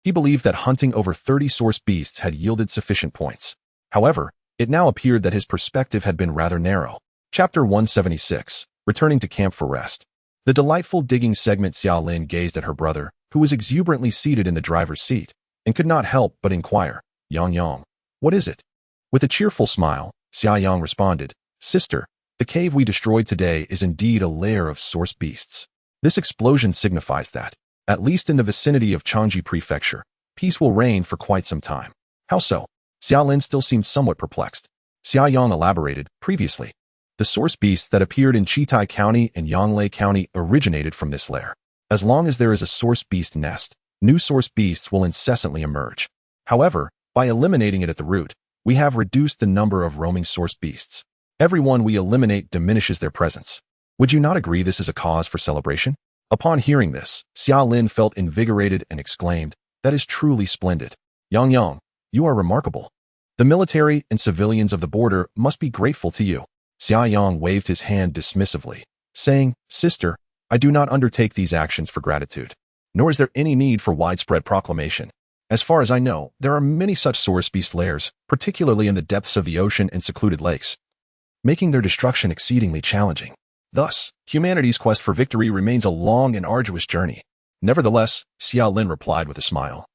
S1: He believed that hunting over 30 source beasts had yielded sufficient points. However, it now appeared that his perspective had been rather narrow. Chapter 176, Returning to Camp for Rest. The delightful digging segment. Xia Lin gazed at her brother, who was exuberantly seated in the driver's seat, and could not help but inquire, Yang, what is it? With a cheerful smile, Xia Yang responded, Sister, the cave we destroyed today is indeed a lair of source beasts. This explosion signifies that, at least in the vicinity of Changji Prefecture, peace will reign for quite some time. How so? Xia Lin still seemed somewhat perplexed. Xia Yang elaborated, previously, the source beasts that appeared in Chitai County and Yonglei County originated from this lair. As long as there is a source beast nest, new source beasts will incessantly emerge. However, by eliminating it at the root, we have reduced the number of roaming source beasts. Every one we eliminate diminishes their presence. Would you not agree this is a cause for celebration? Upon hearing this, Xia Lin felt invigorated and exclaimed, that is truly splendid. Yang, you are remarkable. The military and civilians of the border must be grateful to you. Xia Yang waved his hand dismissively, saying, Sister, I do not undertake these actions for gratitude, nor is there any need for widespread proclamation. As far as I know, there are many such source beast lairs, particularly in the depths of the ocean and secluded lakes, making their destruction exceedingly challenging. Thus, humanity's quest for victory remains a long and arduous journey. Nevertheless, Xia Lin replied with a smile.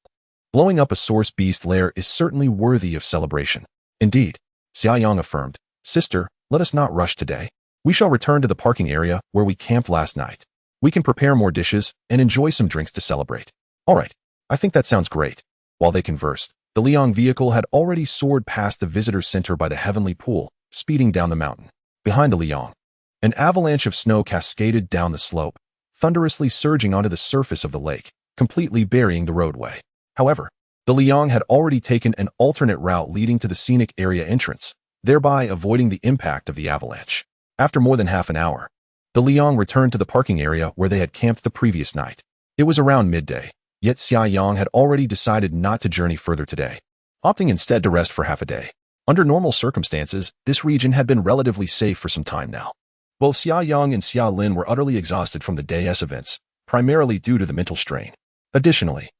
S1: Blowing up a source beast lair is certainly worthy of celebration. Indeed, Xia Yang affirmed, Sister, let us not rush today. We shall return to the parking area where we camped last night. We can prepare more dishes and enjoy some drinks to celebrate. All right, I think that sounds great. While they conversed, the Liang vehicle had already soared past the visitor center by the heavenly pool, speeding down the mountain. Behind the Liang, an avalanche of snow cascaded down the slope, thunderously surging onto the surface of the lake, completely burying the roadway. However, the Liang had already taken an alternate route leading to the scenic area entrance, thereby avoiding the impact of the avalanche. After more than half an hour, the Liang returned to the parking area where they had camped the previous night. It was around midday, yet Xia Yang had already decided not to journey further today, opting instead to rest for half a day. Under normal circumstances, this region had been relatively safe for some time now. Both Xia Yang and Xia Lin were utterly exhausted from the day's events, primarily due to the mental strain. Additionally,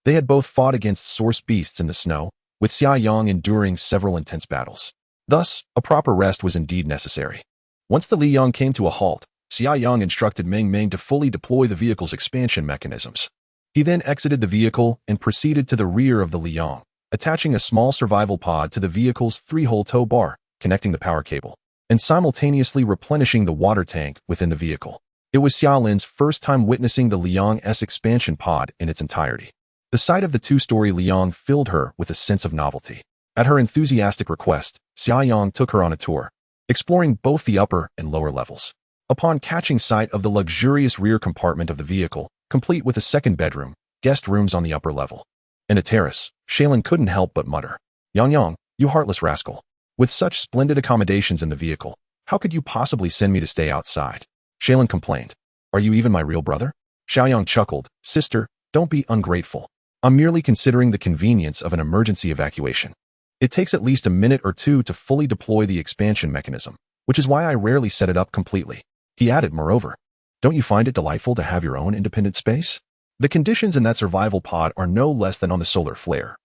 S1: they had both fought against source beasts in the snow, with Xia Yang enduring several intense battles. Thus, a proper rest was indeed necessary. Once the Liang came to a halt, Xia Yang instructed Meng Meng to fully deploy the vehicle's expansion mechanisms. He then exited the vehicle and proceeded to the rear of the Liang, attaching a small survival pod to the vehicle's 3-hole tow bar, connecting the power cable, and simultaneously replenishing the water tank within the vehicle. It was Xia Lin's first time witnessing the Liang's expansion pod in its entirety. The sight of the 2-story Liang filled her with a sense of novelty. At her enthusiastic request, Xia Yang took her on a tour, exploring both the upper and lower levels. Upon catching sight of the luxurious rear compartment of the vehicle, complete with a second bedroom, guest rooms on the upper level, and a terrace, Shaylin couldn't help but mutter, Yang, you heartless rascal. With such splendid accommodations in the vehicle, how could you possibly send me to stay outside? Shaylin complained. Are you even my real brother? Xia Yang chuckled, Sister, don't be ungrateful. I'm merely considering the convenience of an emergency evacuation. It takes at least a minute or two to fully deploy the expansion mechanism, which is why I rarely set it up completely. He added, moreover, don't you find it delightful to have your own independent space? The conditions in that survival pod are no less than on the solar flare.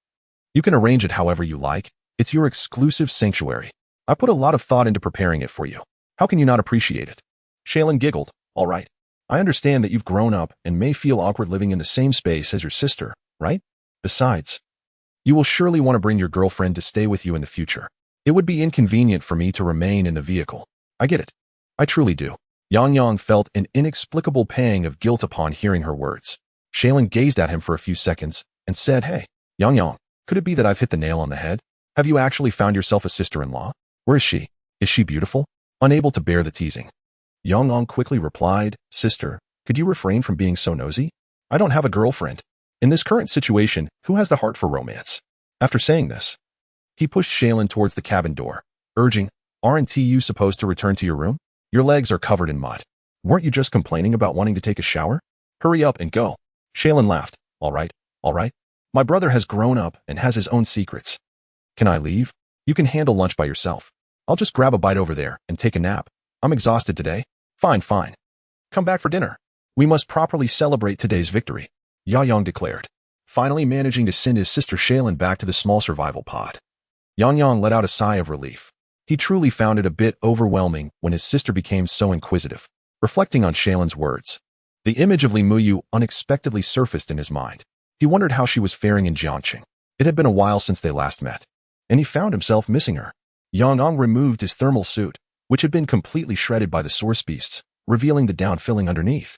S1: You can arrange it however you like. It's your exclusive sanctuary. I put a lot of thought into preparing it for you. How can you not appreciate it? Shaylin giggled. All right. I understand that you've grown up and may feel awkward living in the same space as your sister, right? Besides, you will surely want to bring your girlfriend to stay with you in the future. It would be inconvenient for me to remain in the vehicle. I get it. I truly do. Yang felt an inexplicable pang of guilt upon hearing her words. Shaylin gazed at him for a few seconds and said, Hey, Yang, could it be that I've hit the nail on the head? Have you actually found yourself a sister-in-law? Where is she? Is she beautiful? Unable to bear the teasing, Yang quickly replied, Sister, could you refrain from being so nosy? I don't have a girlfriend. In this current situation, who has the heart for romance? After saying this, he pushed Shaylin towards the cabin door, urging, Aren't you supposed to return to your room? Your legs are covered in mud. Weren't you just complaining about wanting to take a shower? Hurry up and go. Shaylin laughed. All right. My brother has grown up and has his own secrets. Can I leave? You can handle lunch by yourself. I'll just grab a bite over there and take a nap. I'm exhausted today. Fine. Come back for dinner. We must properly celebrate today's victory, Xia Yang declared. finally managing to send his sister Shaylin back to the small survival pod. Yang let out a sigh of relief. He truly found it a bit overwhelming when his sister became so inquisitive. Reflecting on Shaylin's words, the image of Li Muyu unexpectedly surfaced in his mind. He wondered how she was faring in Jiangqing. It had been a while since they last met, and he found himself missing her. Yang removed his thermal suit, which had been completely shredded by the source beasts, revealing the down filling underneath.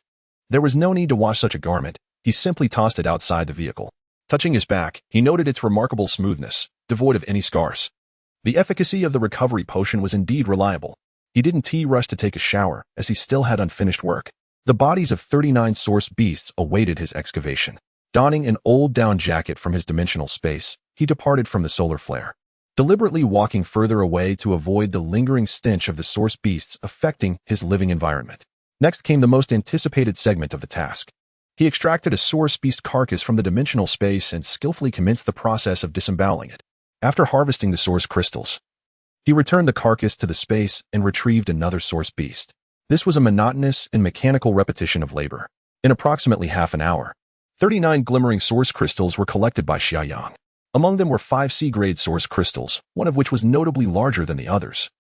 S1: There was no need to wash such a garment. He simply tossed it outside the vehicle. Touching his back, he noted its remarkable smoothness, devoid of any scars. The efficacy of the recovery potion was indeed reliable. He didn't rush to take a shower, as he still had unfinished work. The bodies of 39 source beasts awaited his excavation. Donning an old down jacket from his dimensional space, he departed from the solar flare, deliberately walking further away to avoid the lingering stench of the source beasts affecting his living environment. Next came the most anticipated segment of the task. He extracted a source beast carcass from the dimensional space and skillfully commenced the process of disemboweling it. After harvesting the source crystals, he returned the carcass to the space and retrieved another source beast. This was a monotonous and mechanical repetition of labor. In approximately half an hour, 39 glimmering source crystals were collected by Xia Yang. Among them were 5 C-grade source crystals, one of which was notably larger than the others,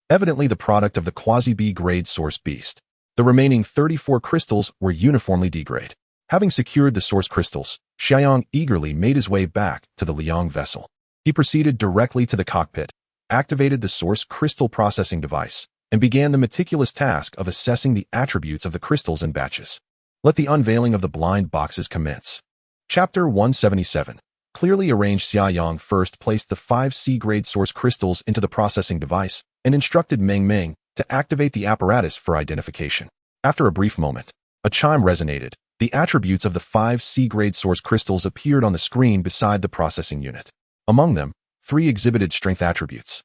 S1: evidently the product of the quasi-B-grade source beast. The remaining 34 crystals were uniformly D-grade. Having secured the source crystals, Xia Yang eagerly made his way back to the Liang vessel. He proceeded directly to the cockpit, activated the source crystal processing device, and began the meticulous task of assessing the attributes of the crystals in batches. Let the unveiling of the blind boxes commence. Chapter 177. Clearly arranged. Xia Yang first placed the 5 C-grade source crystals into the processing device and instructed Meng to activate the apparatus for identification. After a brief moment, a chime resonated. The attributes of the 5 C-grade source crystals appeared on the screen beside the processing unit. Among them, 3 exhibited strength attributes,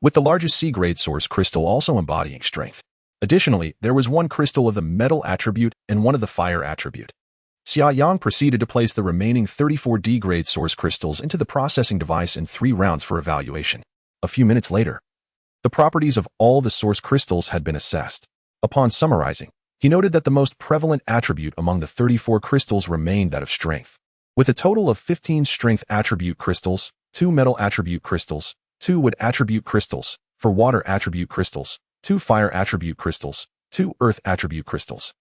S1: with the largest C-grade source crystal also embodying strength. Additionally, there was 1 crystal of the metal attribute and 1 of the fire attribute. Xia Yang proceeded to place the remaining 34 D-grade source crystals into the processing device in 3 rounds for evaluation. A few minutes later, the properties of all the source crystals had been assessed. Upon summarizing, he noted that the most prevalent attribute among the 34 crystals remained that of strength. With a total of 15 strength attribute crystals, 2 metal attribute crystals, 2 wood attribute crystals, 4 water attribute crystals, 2 fire attribute crystals, 2 earth attribute crystals,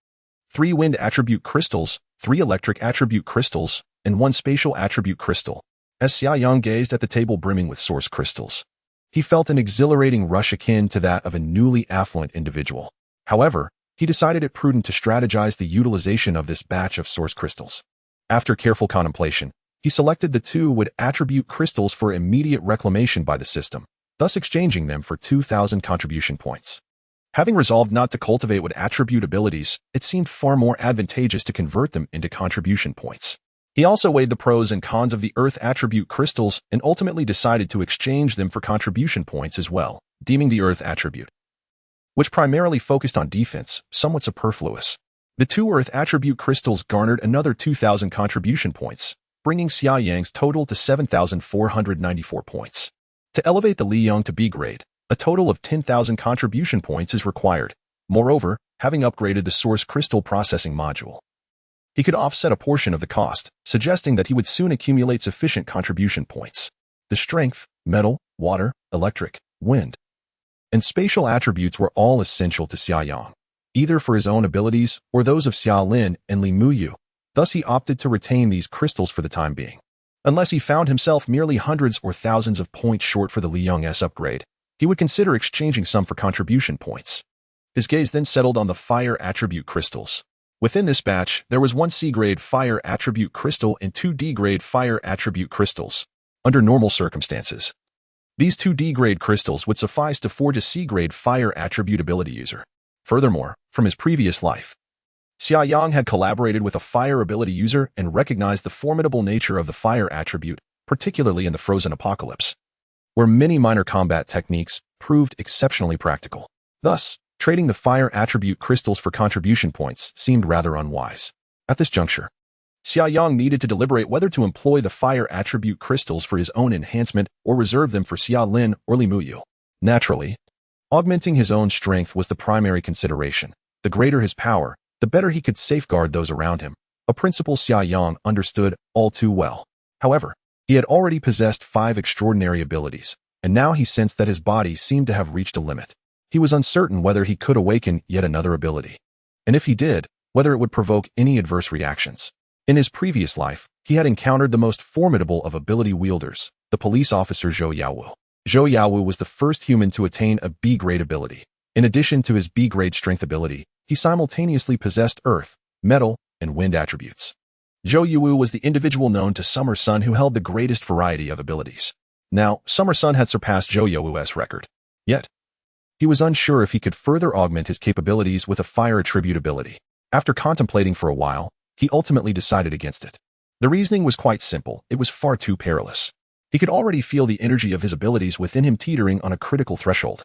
S1: 3 wind attribute crystals, 3 electric attribute crystals, and 1 spatial attribute crystal. As Xia Yang gazed at the table brimming with source crystals, he felt an exhilarating rush akin to that of a newly affluent individual. However, he decided it prudent to strategize the utilization of this batch of source crystals. After careful contemplation, he selected the 2 wood attribute crystals for immediate reclamation by the system, thus exchanging them for 2,000 contribution points. Having resolved not to cultivate wood attribute abilities, it seemed far more advantageous to convert them into contribution points. He also weighed the pros and cons of the earth attribute crystals and ultimately decided to exchange them for contribution points as well, deeming the earth attribute, which primarily focused on defense, somewhat superfluous. The 2 earth attribute crystals garnered another 2,000 contribution points, bringing Xia Yang's total to 7,494 points. To elevate the Liang to B-grade, a total of 10,000 contribution points is required. Moreover, having upgraded the source crystal processing module, he could offset a portion of the cost, suggesting that he would soon accumulate sufficient contribution points. The strength, metal, water, electric, wind, and spatial attributes were all essential to Xia Yang, either for his own abilities or those of Xia Lin and Li Muyu. Thus he opted to retain these crystals for the time being. Unless he found himself merely hundreds or thousands of points short for the Liang's upgrade, he would consider exchanging some for contribution points. His gaze then settled on the fire attribute crystals. Within this batch, there was 1 C-grade fire attribute crystal and 2 D-grade fire attribute crystals. Under normal circumstances, these 2 D-grade crystals would suffice to forge a C-grade fire attribute ability user. Furthermore, from his previous life, Xia Yang had collaborated with a fire ability user and recognized the formidable nature of the fire attribute, particularly in the Frozen Apocalypse, where many minor combat techniques proved exceptionally practical. Thus, trading the fire attribute crystals for contribution points seemed rather unwise. At this juncture, Xia Yang needed to deliberate whether to employ the fire attribute crystals for his own enhancement or reserve them for Xia Lin or Li Muyu. Naturally, augmenting his own strength was the primary consideration. The greater his power, the better he could safeguard those around him. a principle Xia Yang understood all too well. However, he had already possessed 5 extraordinary abilities, and now he sensed that his body seemed to have reached a limit. He was uncertain whether he could awaken yet another ability, and if he did, whether it would provoke any adverse reactions. In his previous life, he had encountered the most formidable of ability wielders, the police officer Zhou Yaowu. Zhou Yaowu was the first human to attain a B-grade ability. In addition to his B-grade strength ability, he simultaneously possessed earth, metal, and wind attributes. Zhou Yaowu was the individual known to Summer Sun who held the greatest variety of abilities. Now, Summer Sun had surpassed Zhou Yaowu's record. Yet, he was unsure if he could further augment his capabilities with a fire attribute ability. After contemplating for a while, he ultimately decided against it. The reasoning was quite simple. It was far too perilous. He could already feel the energy of his abilities within him teetering on a critical threshold.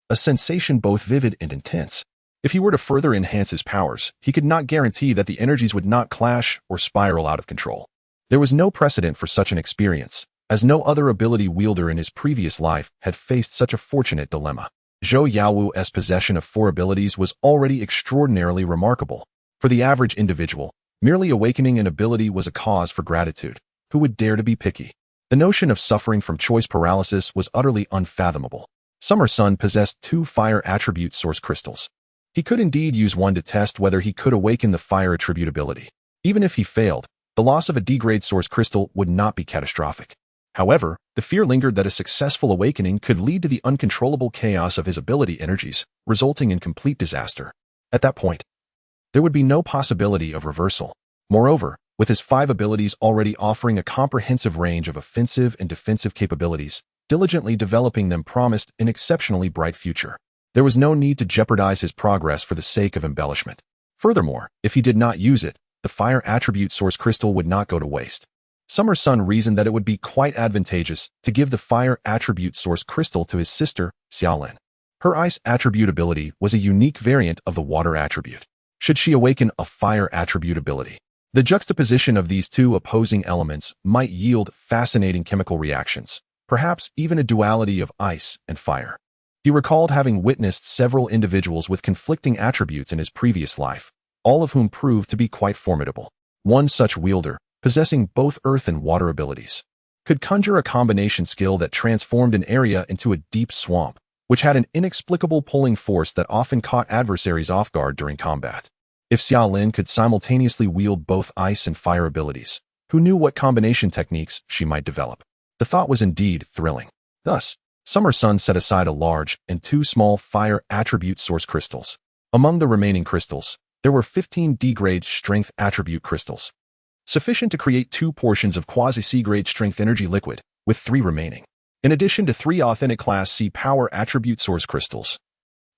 S1: A sensation both vivid and intense. If he were to further enhance his powers, he could not guarantee that the energies would not clash or spiral out of control. There was no precedent for such an experience, as no other ability wielder in his previous life had faced such a fortunate dilemma. Zhou Yaowu's possession of 4 abilities was already extraordinarily remarkable. For the average individual, merely awakening an ability was a cause for gratitude. Who would dare to be picky? The notion of suffering from choice paralysis was utterly unfathomable. Summer Sun possessed 2 fire attribute source crystals. He could indeed use one to test whether he could awaken the fire attribute ability. Even if he failed, the loss of a D-grade source crystal would not be catastrophic. However, the fear lingered that a successful awakening could lead to the uncontrollable chaos of his ability energies, resulting in complete disaster. At that point, there would be no possibility of reversal. Moreover, with his 5 abilities already offering a comprehensive range of offensive and defensive capabilities, diligently developing them promised an exceptionally bright future. There was no need to jeopardize his progress for the sake of embellishment. Furthermore, if he did not use it, the fire attribute source crystal would not go to waste. Summer Sun reasoned that it would be quite advantageous to give the fire attribute source crystal to his sister, Xia Lin. Her ice attribute ability was a unique variant of the water attribute. Should she awaken a fire attribute ability, the juxtaposition of these 2 opposing elements might yield fascinating chemical reactions, perhaps even a duality of ice and fire. He recalled having witnessed several individuals with conflicting attributes in his previous life, all of whom proved to be quite formidable. One such wielder, possessing both earth and water abilities, could conjure a combination skill that transformed an area into a deep swamp, which had an inexplicable pulling force that often caught adversaries off guard during combat. If Xia Lin could simultaneously wield both ice and fire abilities, who knew what combination techniques she might develop? The thought was indeed thrilling. Thus, Summer Sun set aside a large and 2 small fire attribute source crystals. Among the remaining crystals, there were 15 D-grade strength attribute crystals, sufficient to create 2 portions of quasi-C-grade strength energy liquid, with 3 remaining. In addition to 3 authentic Class C power attribute source crystals,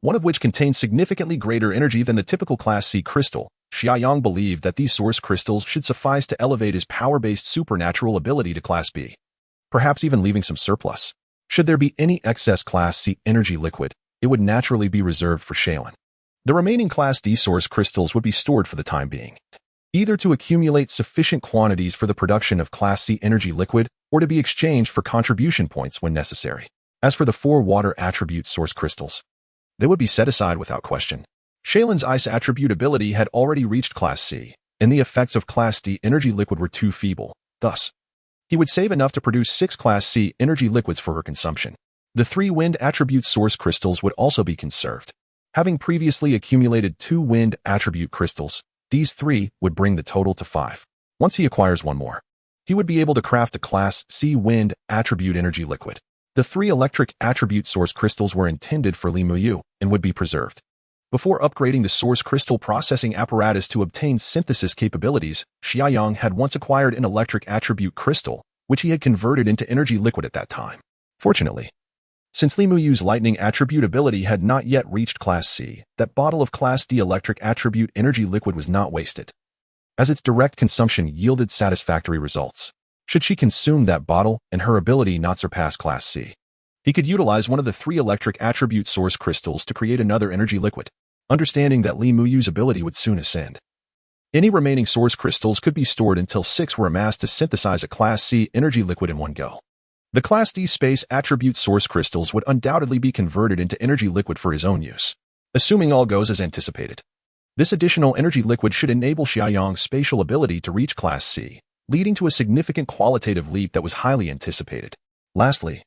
S1: one of which contained significantly greater energy than the typical Class C crystal, Xia Yang believed that these source crystals should suffice to elevate his power-based supernatural ability to Class B, perhaps even leaving some surplus. Should there be any excess Class C energy liquid, it would naturally be reserved for Shaylin. The remaining Class D source crystals would be stored for the time being, either to accumulate sufficient quantities for the production of Class C energy liquid or to be exchanged for contribution points when necessary. As for the 4 water attribute source crystals, they would be set aside without question. Shaylin's ice attribute ability had already reached Class C, and the effects of Class D energy liquid were too feeble. Thus, he would save enough to produce 6 Class C energy liquids for her consumption. The 3 wind attribute source crystals would also be conserved. Having previously accumulated 2 wind attribute crystals, these 3 would bring the total to 5. Once he acquires 1 more, he would be able to craft a Class C wind attribute energy liquid. The 3 electric attribute source crystals were intended for Li Muyu and would be preserved. Before upgrading the source crystal processing apparatus to obtain synthesis capabilities, Xia Yang had once acquired an electric attribute crystal, which he had converted into energy liquid at that time. Fortunately, since Li Muyu's lightning attribute ability had not yet reached Class C, that bottle of Class D electric attribute energy liquid was not wasted, as its direct consumption yielded satisfactory results. Should she consume that bottle and her ability not surpass Class C, he could utilize one of the 3 electric attribute source crystals to create another energy liquid, understanding that Li Muyu's ability would soon ascend. Any remaining source crystals could be stored until 6 were amassed to synthesize a Class C energy liquid in one go. The Class D space attribute source crystals would undoubtedly be converted into energy liquid for his own use, assuming all goes as anticipated. This additional energy liquid should enable Xia Yang's spatial ability to reach Class C, leading to a significant qualitative leap that was highly anticipated. Lastly,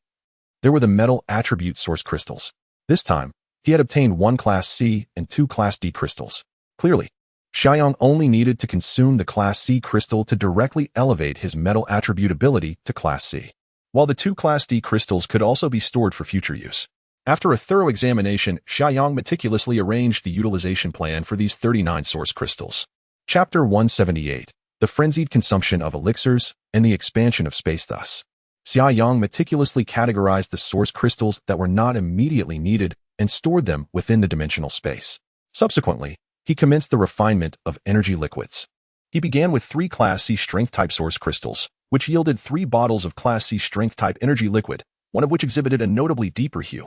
S1: there were the metal attribute source crystals. This time, he had obtained 1 Class C and 2 Class D crystals. Clearly, Xia Yang only needed to consume the Class C crystal to directly elevate his metal attribute ability to Class C, while the 2 Class D crystals could also be stored for future use. After a thorough examination, Xia Yang meticulously arranged the utilization plan for these 39 source crystals. Chapter 178. The Frenzied Consumption of Elixirs and the Expansion of Space. Thus, Xia Yang meticulously categorized the source crystals that were not immediately needed and stored them within the dimensional space. Subsequently, he commenced the refinement of energy liquids. He began with 3 Class C strength-type source crystals, which yielded 3 bottles of Class C strength-type energy liquid, one of which exhibited a notably deeper hue.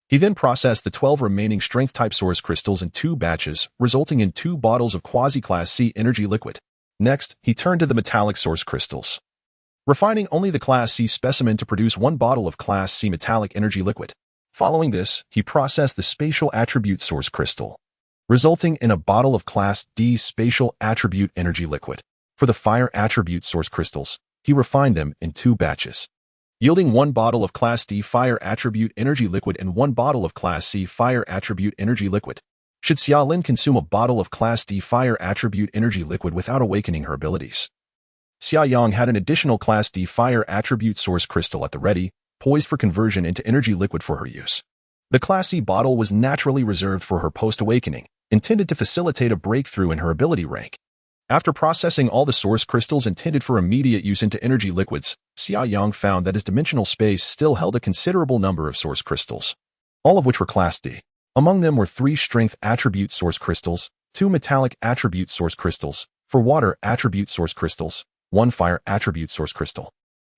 S1: He then processed the 12 remaining strength-type source crystals in 2 batches, resulting in 2 bottles of quasi-Class C energy liquid. Next, he turned to the metallic source crystals, refining only the Class C specimen to produce 1 bottle of Class C metallic energy liquid. Following this, he processed the spatial attribute source crystal, resulting in a bottle of Class D spatial attribute energy liquid. For the fire attribute source crystals, he refined them in 2 batches, yielding 1 bottle of Class D fire attribute energy liquid and 1 bottle of Class C fire attribute energy liquid. Should Xia Lin consume a bottle of Class D fire attribute energy liquid without awakening her abilities? Xia Yang had an additional Class D fire attribute source crystal at the ready, poised for conversion into energy liquid for her use. The Class C bottle was naturally reserved for her post-awakening, intended to facilitate a breakthrough in her ability rank. After processing all the source crystals intended for immediate use into energy liquids, Xia Yang found that his dimensional space still held a considerable number of source crystals, all of which were Class D. Among them were 3 strength attribute source crystals, 2 metallic attribute source crystals, 4 water attribute source crystals, 1 fire attribute source crystal,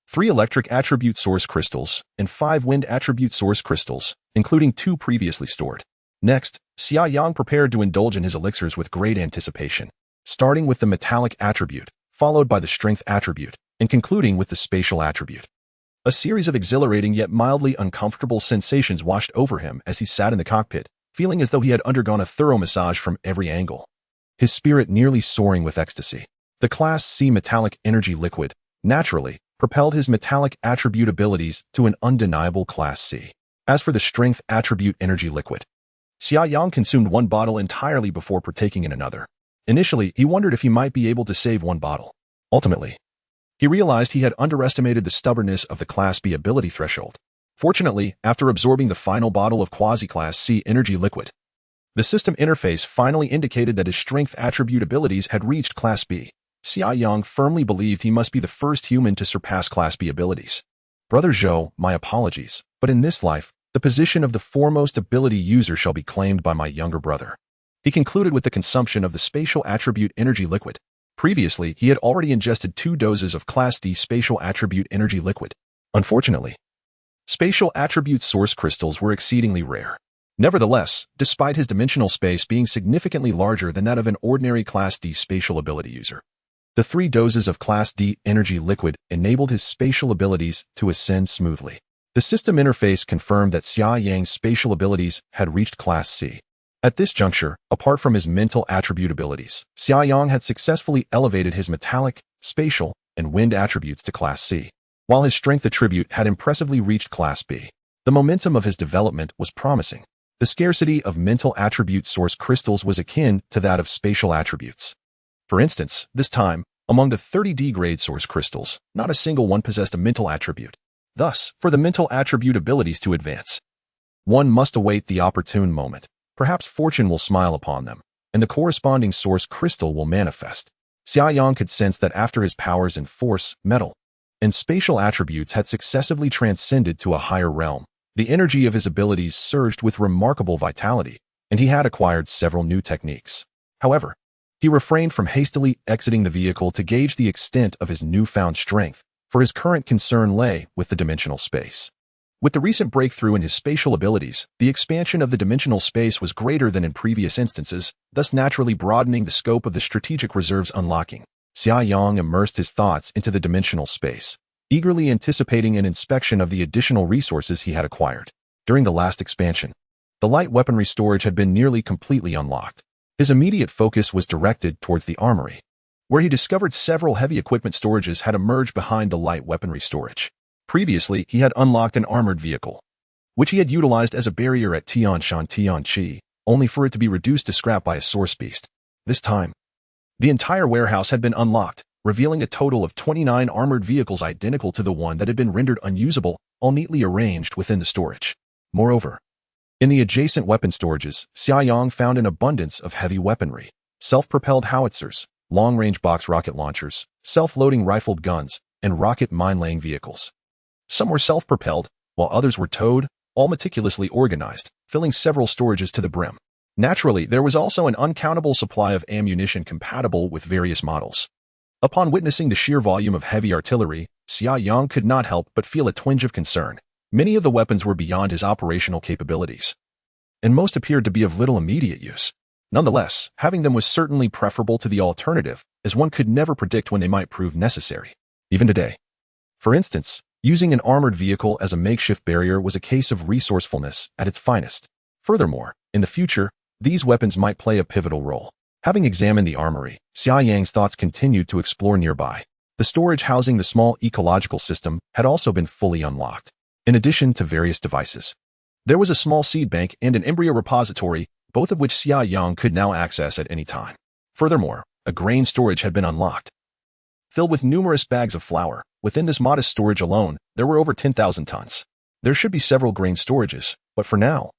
S1: 3 electric attribute source crystals, and 5 wind attribute source crystals, including 2 previously stored. Next, Xia Yang prepared to indulge in his elixirs with great anticipation, starting with the metallic attribute, followed by the strength attribute, and concluding with the spatial attribute. A series of exhilarating yet mildly uncomfortable sensations washed over him as he sat in the cockpit, feeling as though he had undergone a thorough massage from every angle, his spirit nearly soaring with ecstasy. The Class C metallic energy liquid, naturally, propelled his metallic attribute abilities to an undeniable Class C. As for the strength attribute energy liquid, Xia Yang consumed 1 bottle entirely before partaking in another. Initially, he wondered if he might be able to save 1 bottle. Ultimately, he realized he had underestimated the stubbornness of the Class B ability threshold. Fortunately, after absorbing the final bottle of quasi-Class C energy liquid, the system interface finally indicated that his strength attribute abilities had reached Class B. Xia Yang firmly believed he must be the first human to surpass Class B abilities. Brother Zhou, my apologies, but in this life, the position of the foremost ability user shall be claimed by my younger brother. He concluded with the consumption of the spatial attribute energy liquid. Previously, he had already ingested 2 doses of Class D spatial attribute energy liquid. Unfortunately, spatial attribute source crystals were exceedingly rare. Nevertheless, despite his dimensional space being significantly larger than that of an ordinary Class D spatial ability user, the 3 doses of Class D energy liquid enabled his spatial abilities to ascend smoothly. The system interface confirmed that Xia Yang's spatial abilities had reached Class C. At this juncture, apart from his mental attribute abilities, Xia Yang had successfully elevated his metallic, spatial, and wind attributes to Class C, while his strength attribute had impressively reached Class B. The momentum of his development was promising. The scarcity of mental attribute source crystals was akin to that of spatial attributes. For instance, this time, among the 30D grade source crystals, not a single one possessed a mental attribute. Thus, for the mental attribute abilities to advance, one must await the opportune moment. Perhaps fortune will smile upon them, and the corresponding source crystal will manifest. Xia Yang could sense that after his powers in force, metal, and spatial attributes had successively transcended to a higher realm, the energy of his abilities surged with remarkable vitality, and he had acquired several new techniques. However, he refrained from hastily exiting the vehicle to gauge the extent of his newfound strength, for his current concern lay with the dimensional space. With the recent breakthrough in his spatial abilities, the expansion of the dimensional space was greater than in previous instances, thus naturally broadening the scope of the strategic reserves unlocking. Xia Yang immersed his thoughts into the dimensional space, eagerly anticipating an inspection of the additional resources he had acquired. During the last expansion, the light weaponry storage had been nearly completely unlocked. His immediate focus was directed towards the armory, where he discovered several heavy equipment storages had emerged behind the light weaponry storage. Previously, he had unlocked an armored vehicle, which he had utilized as a barrier at Tianchi, only for it to be reduced to scrap by a source beast. This time, the entire warehouse had been unlocked, revealing a total of 29 armored vehicles identical to the one that had been rendered unusable, all neatly arranged within the storage. Moreover, in the adjacent weapon storages, Xia Yang found an abundance of heavy weaponry, self-propelled howitzers, long-range box rocket launchers, self-loading rifled guns, and rocket mine-laying vehicles. Some were self-propelled, while others were towed, all meticulously organized, filling several storages to the brim. Naturally, there was also an uncountable supply of ammunition compatible with various models. Upon witnessing the sheer volume of heavy artillery, Xia Yang could not help but feel a twinge of concern. Many of the weapons were beyond his operational capabilities, and most appeared to be of little immediate use. Nonetheless, having them was certainly preferable to the alternative, as one could never predict when they might prove necessary, even today. For instance, using an armored vehicle as a makeshift barrier was a case of resourcefulness at its finest. Furthermore, in the future, these weapons might play a pivotal role. Having examined the armory, Xia Yang's thoughts continued to explore nearby. The storage housing the small ecological system had also been fully unlocked. In addition to various devices, there was a small seed bank and an embryo repository, both of which Xia Yang could now access at any time. Furthermore, a grain storage had been unlocked, filled with numerous bags of flour. Within this modest storage alone, there were over 10,000 tons. There should be several grain storages, but for now,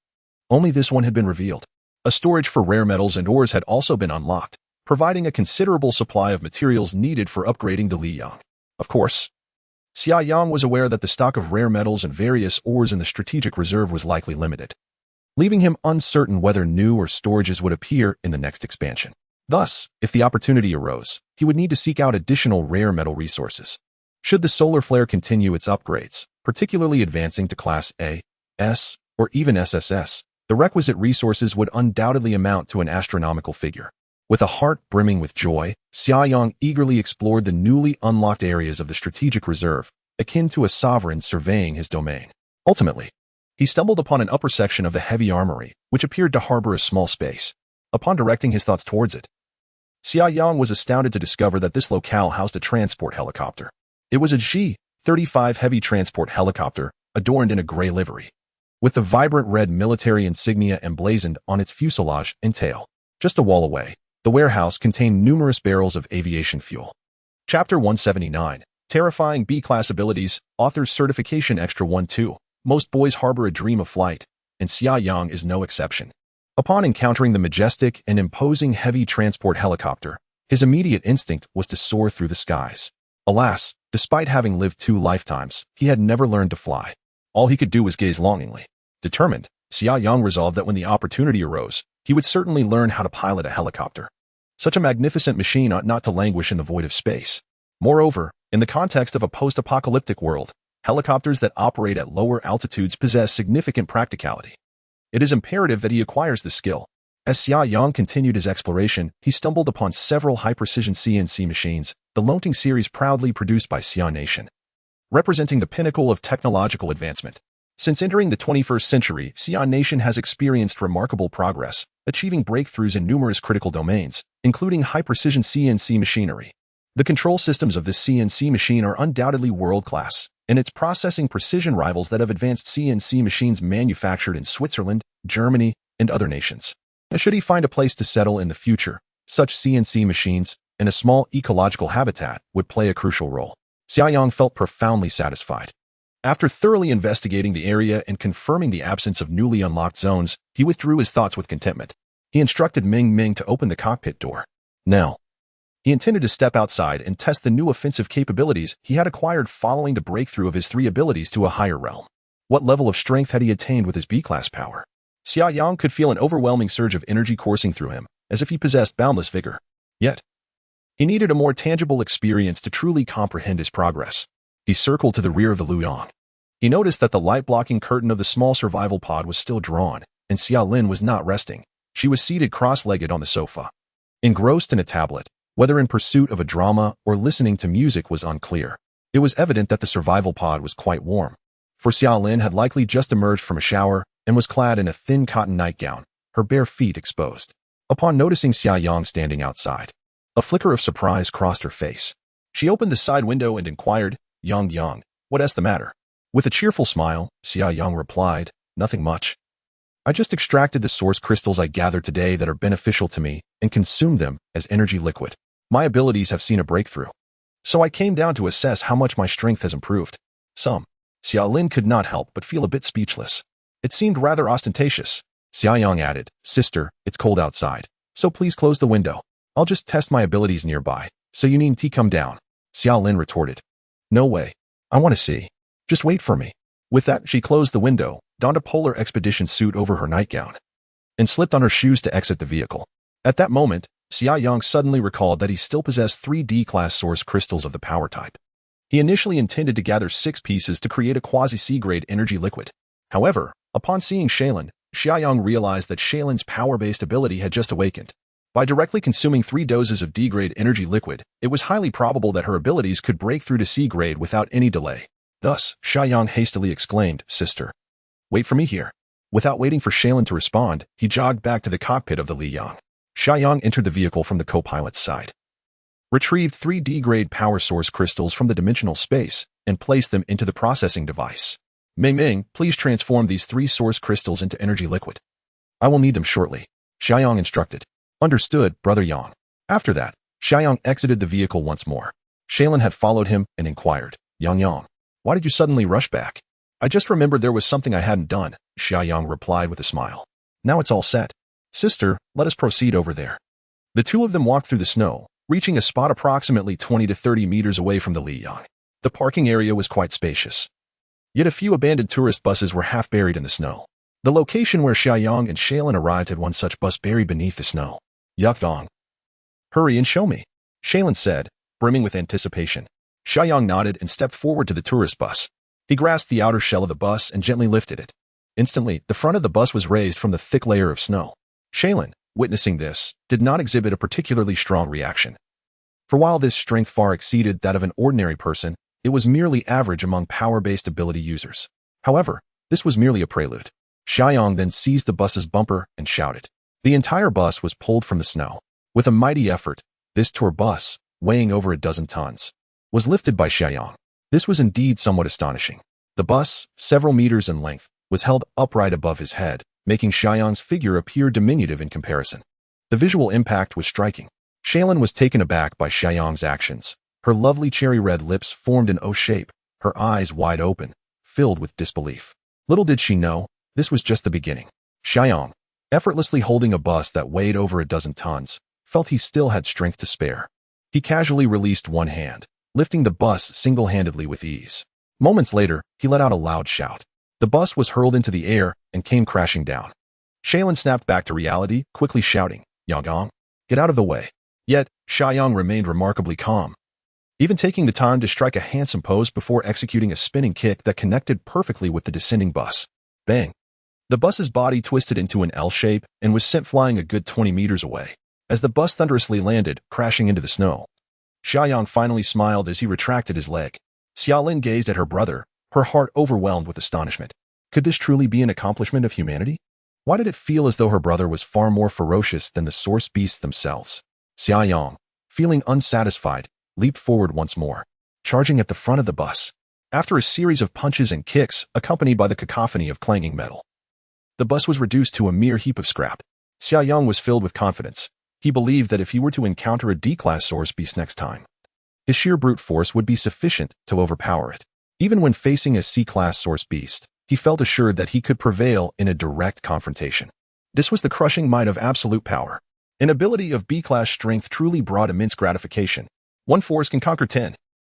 S1: only this one had been revealed. A storage for rare metals and ores had also been unlocked, providing a considerable supply of materials needed for upgrading the Liyang. Of course, Xia Yang was aware that the stock of rare metals and various ores in the strategic reserve was likely limited, leaving him uncertain whether new or storages would appear in the next expansion. Thus, if the opportunity arose, he would need to seek out additional rare metal resources. Should the solar flare continue its upgrades, particularly advancing to Class A, S, or even SSS, the requisite resources would undoubtedly amount to an astronomical figure. With a heart brimming with joy, Xia Yang eagerly explored the newly unlocked areas of the strategic reserve, akin to a sovereign surveying his domain. Ultimately, he stumbled upon an upper section of the heavy armory, which appeared to harbor a small space. Upon directing his thoughts towards it, Xia Yang was astounded to discover that this locale housed a transport helicopter. It was a G-35 heavy transport helicopter, adorned in a gray livery, with the vibrant red military insignia emblazoned on its fuselage and tail. Just a wall away, the warehouse contained numerous barrels of aviation fuel. Chapter 179, Terrifying B-Class Abilities, Author's Certification Extra 1-2. Most boys harbor a dream of flight, and Xia Yang is no exception. Upon encountering the majestic and imposing heavy transport helicopter, his immediate instinct was to soar through the skies. Alas, despite having lived 2 lifetimes, he had never learned to fly. All he could do was gaze longingly. Determined, Xia Yang resolved that when the opportunity arose, he would certainly learn how to pilot a helicopter. Such a magnificent machine ought not to languish in the void of space. Moreover, in the context of a post-apocalyptic world, helicopters that operate at lower altitudes possess significant practicality. It is imperative that he acquires this skill. As Xia Yang continued his exploration, he stumbled upon several high-precision CNC machines, the Lonting series proudly produced by Xia Nation, representing the pinnacle of technological advancement. Since entering the 21st century, Xia Nation has experienced remarkable progress, achieving breakthroughs in numerous critical domains, including high-precision CNC machinery. The control systems of this CNC machine are undoubtedly world-class, and its processing precision rivals that of advanced CNC machines manufactured in Switzerland, Germany, and other nations. Should he find a place to settle in the future, such CNC machines, in a small ecological habitat, would play a crucial role. Xia Yang felt profoundly satisfied. After thoroughly investigating the area and confirming the absence of newly unlocked zones, he withdrew his thoughts with contentment. He instructed Ming Ming to open the cockpit door. Now, he intended to step outside and test the new offensive capabilities he had acquired following the breakthrough of his 3 abilities to a higher realm. What level of strength had he attained with his B-class power? Xia Yang could feel an overwhelming surge of energy coursing through him, as if he possessed boundless vigor. Yet, he needed a more tangible experience to truly comprehend his progress. He circled to the rear of the Luyang. He noticed that the light-blocking curtain of the small survival pod was still drawn, and Xia Lin was not resting. She was seated cross-legged on the sofa, engrossed in a tablet. Whether in pursuit of a drama or listening to music was unclear. It was evident that the survival pod was quite warm, for Xia Lin had likely just emerged from a shower and was clad in a thin cotton nightgown, her bare feet exposed. Upon noticing Xia Yang standing outside, a flicker of surprise crossed her face. She opened the side window and inquired, Yang, what's the matter? With a cheerful smile, Xia Yang replied, nothing much. I just extracted the source crystals I gathered today that are beneficial to me and consumed them as energy liquid. My abilities have seen a breakthrough. So I came down to assess how much my strength has improved. Xia Lin could not help but feel a bit speechless. It seemed rather ostentatious. Xia Yang added, sister, it's cold outside, so please close the window. I'll just test my abilities nearby, so you needn't come down. Xia Lin retorted. No way. I want to see. Just wait for me. With that, she closed the window, donned a polar expedition suit over her nightgown, and slipped on her shoes to exit the vehicle. At that moment, Xia Yang suddenly recalled that he still possessed 3 D-class source crystals of the power type. He initially intended to gather 6 pieces to create a quasi-C-grade energy liquid. However, upon seeing Xia Yang realized that Xia power-based ability had just awakened. By directly consuming 3 doses of D-grade energy liquid, it was highly probable that her abilities could break through to C-grade without any delay. Thus, Xia Yang hastily exclaimed, sister, wait for me here. Without waiting for Xia to respond, he jogged back to the cockpit of the Li Yang. Xia Yang entered the vehicle from the co-pilot's side, retrieved 3 D-grade power source crystals from the dimensional space, and placed them into the processing device. Ming, please transform these 3 source crystals into energy liquid. I will need them shortly, Xia Yang instructed. Understood, Brother Yang. After that, Xia Yang exited the vehicle once more. Xia had followed him and inquired, Yang, why did you suddenly rush back? I just remembered there was something I hadn't done, Xia Yang replied with a smile. Now it's all set. Sister, let us proceed over there. The two of them walked through the snow, reaching a spot approximately 20 to 30 meters away from the Li Yang. The parking area was quite spacious. Yet a few abandoned tourist buses were half buried in the snow. The location where Xia Yang and Xia arrived had one such bus buried beneath the snow. Yuck. Hurry and show me, Xia said, brimming with anticipation. Xia Yang nodded and stepped forward to the tourist bus. He grasped the outer shell of the bus and gently lifted it. Instantly, the front of the bus was raised from the thick layer of snow. Xia, witnessing this, did not exhibit a particularly strong reaction. For while this strength far exceeded that of an ordinary person, it was merely average among power-based ability users. However, this was merely a prelude. Xia Yang then seized the bus's bumper and shouted. The entire bus was pulled from the snow. With a mighty effort, this tour bus, weighing over 12 tons, was lifted by Xia Yang. This was indeed somewhat astonishing. The bus, several meters in length, was held upright above his head, making Xia Yang's figure appear diminutive in comparison. The visual impact was striking. Xia was taken aback by Xia Yang's actions. Her lovely cherry-red lips formed an O shape, her eyes wide open, filled with disbelief. Little did she know, this was just the beginning. Xia Yang, effortlessly holding a bus that weighed over 12 tons, felt he still had strength to spare. He casually released one hand, lifting the bus single-handedly with ease. Moments later, he let out a loud shout. The bus was hurled into the air and came crashing down. Xia snapped back to reality, quickly shouting, Yang, get out of the way. Yet, Xia Yang remained remarkably calm, even taking the time to strike a handsome pose before executing a spinning kick that connected perfectly with the descending bus. Bang! The bus's body twisted into an L shape and was sent flying a good 20 meters away. As the bus thunderously landed, crashing into the snow, Xia Yang finally smiled as he retracted his leg. Xia Lin gazed at her brother, her heart overwhelmed with astonishment. Could this truly be an accomplishment of humanity? Why did it feel as though her brother was far more ferocious than the source beasts themselves? Xia Yang, feeling unsatisfied, leaped forward once more, charging at the front of the bus. After a series of punches and kicks, accompanied by the cacophony of clanging metal, the bus was reduced to a mere heap of scrap. Xia Yang was filled with confidence. He believed that if he were to encounter a D-class source beast next time, his sheer brute force would be sufficient to overpower it. Even when facing a C-class source beast, he felt assured that he could prevail in a direct confrontation. This was the crushing might of absolute power. An ability of B-class strength truly brought immense gratification. One force can conquer 10.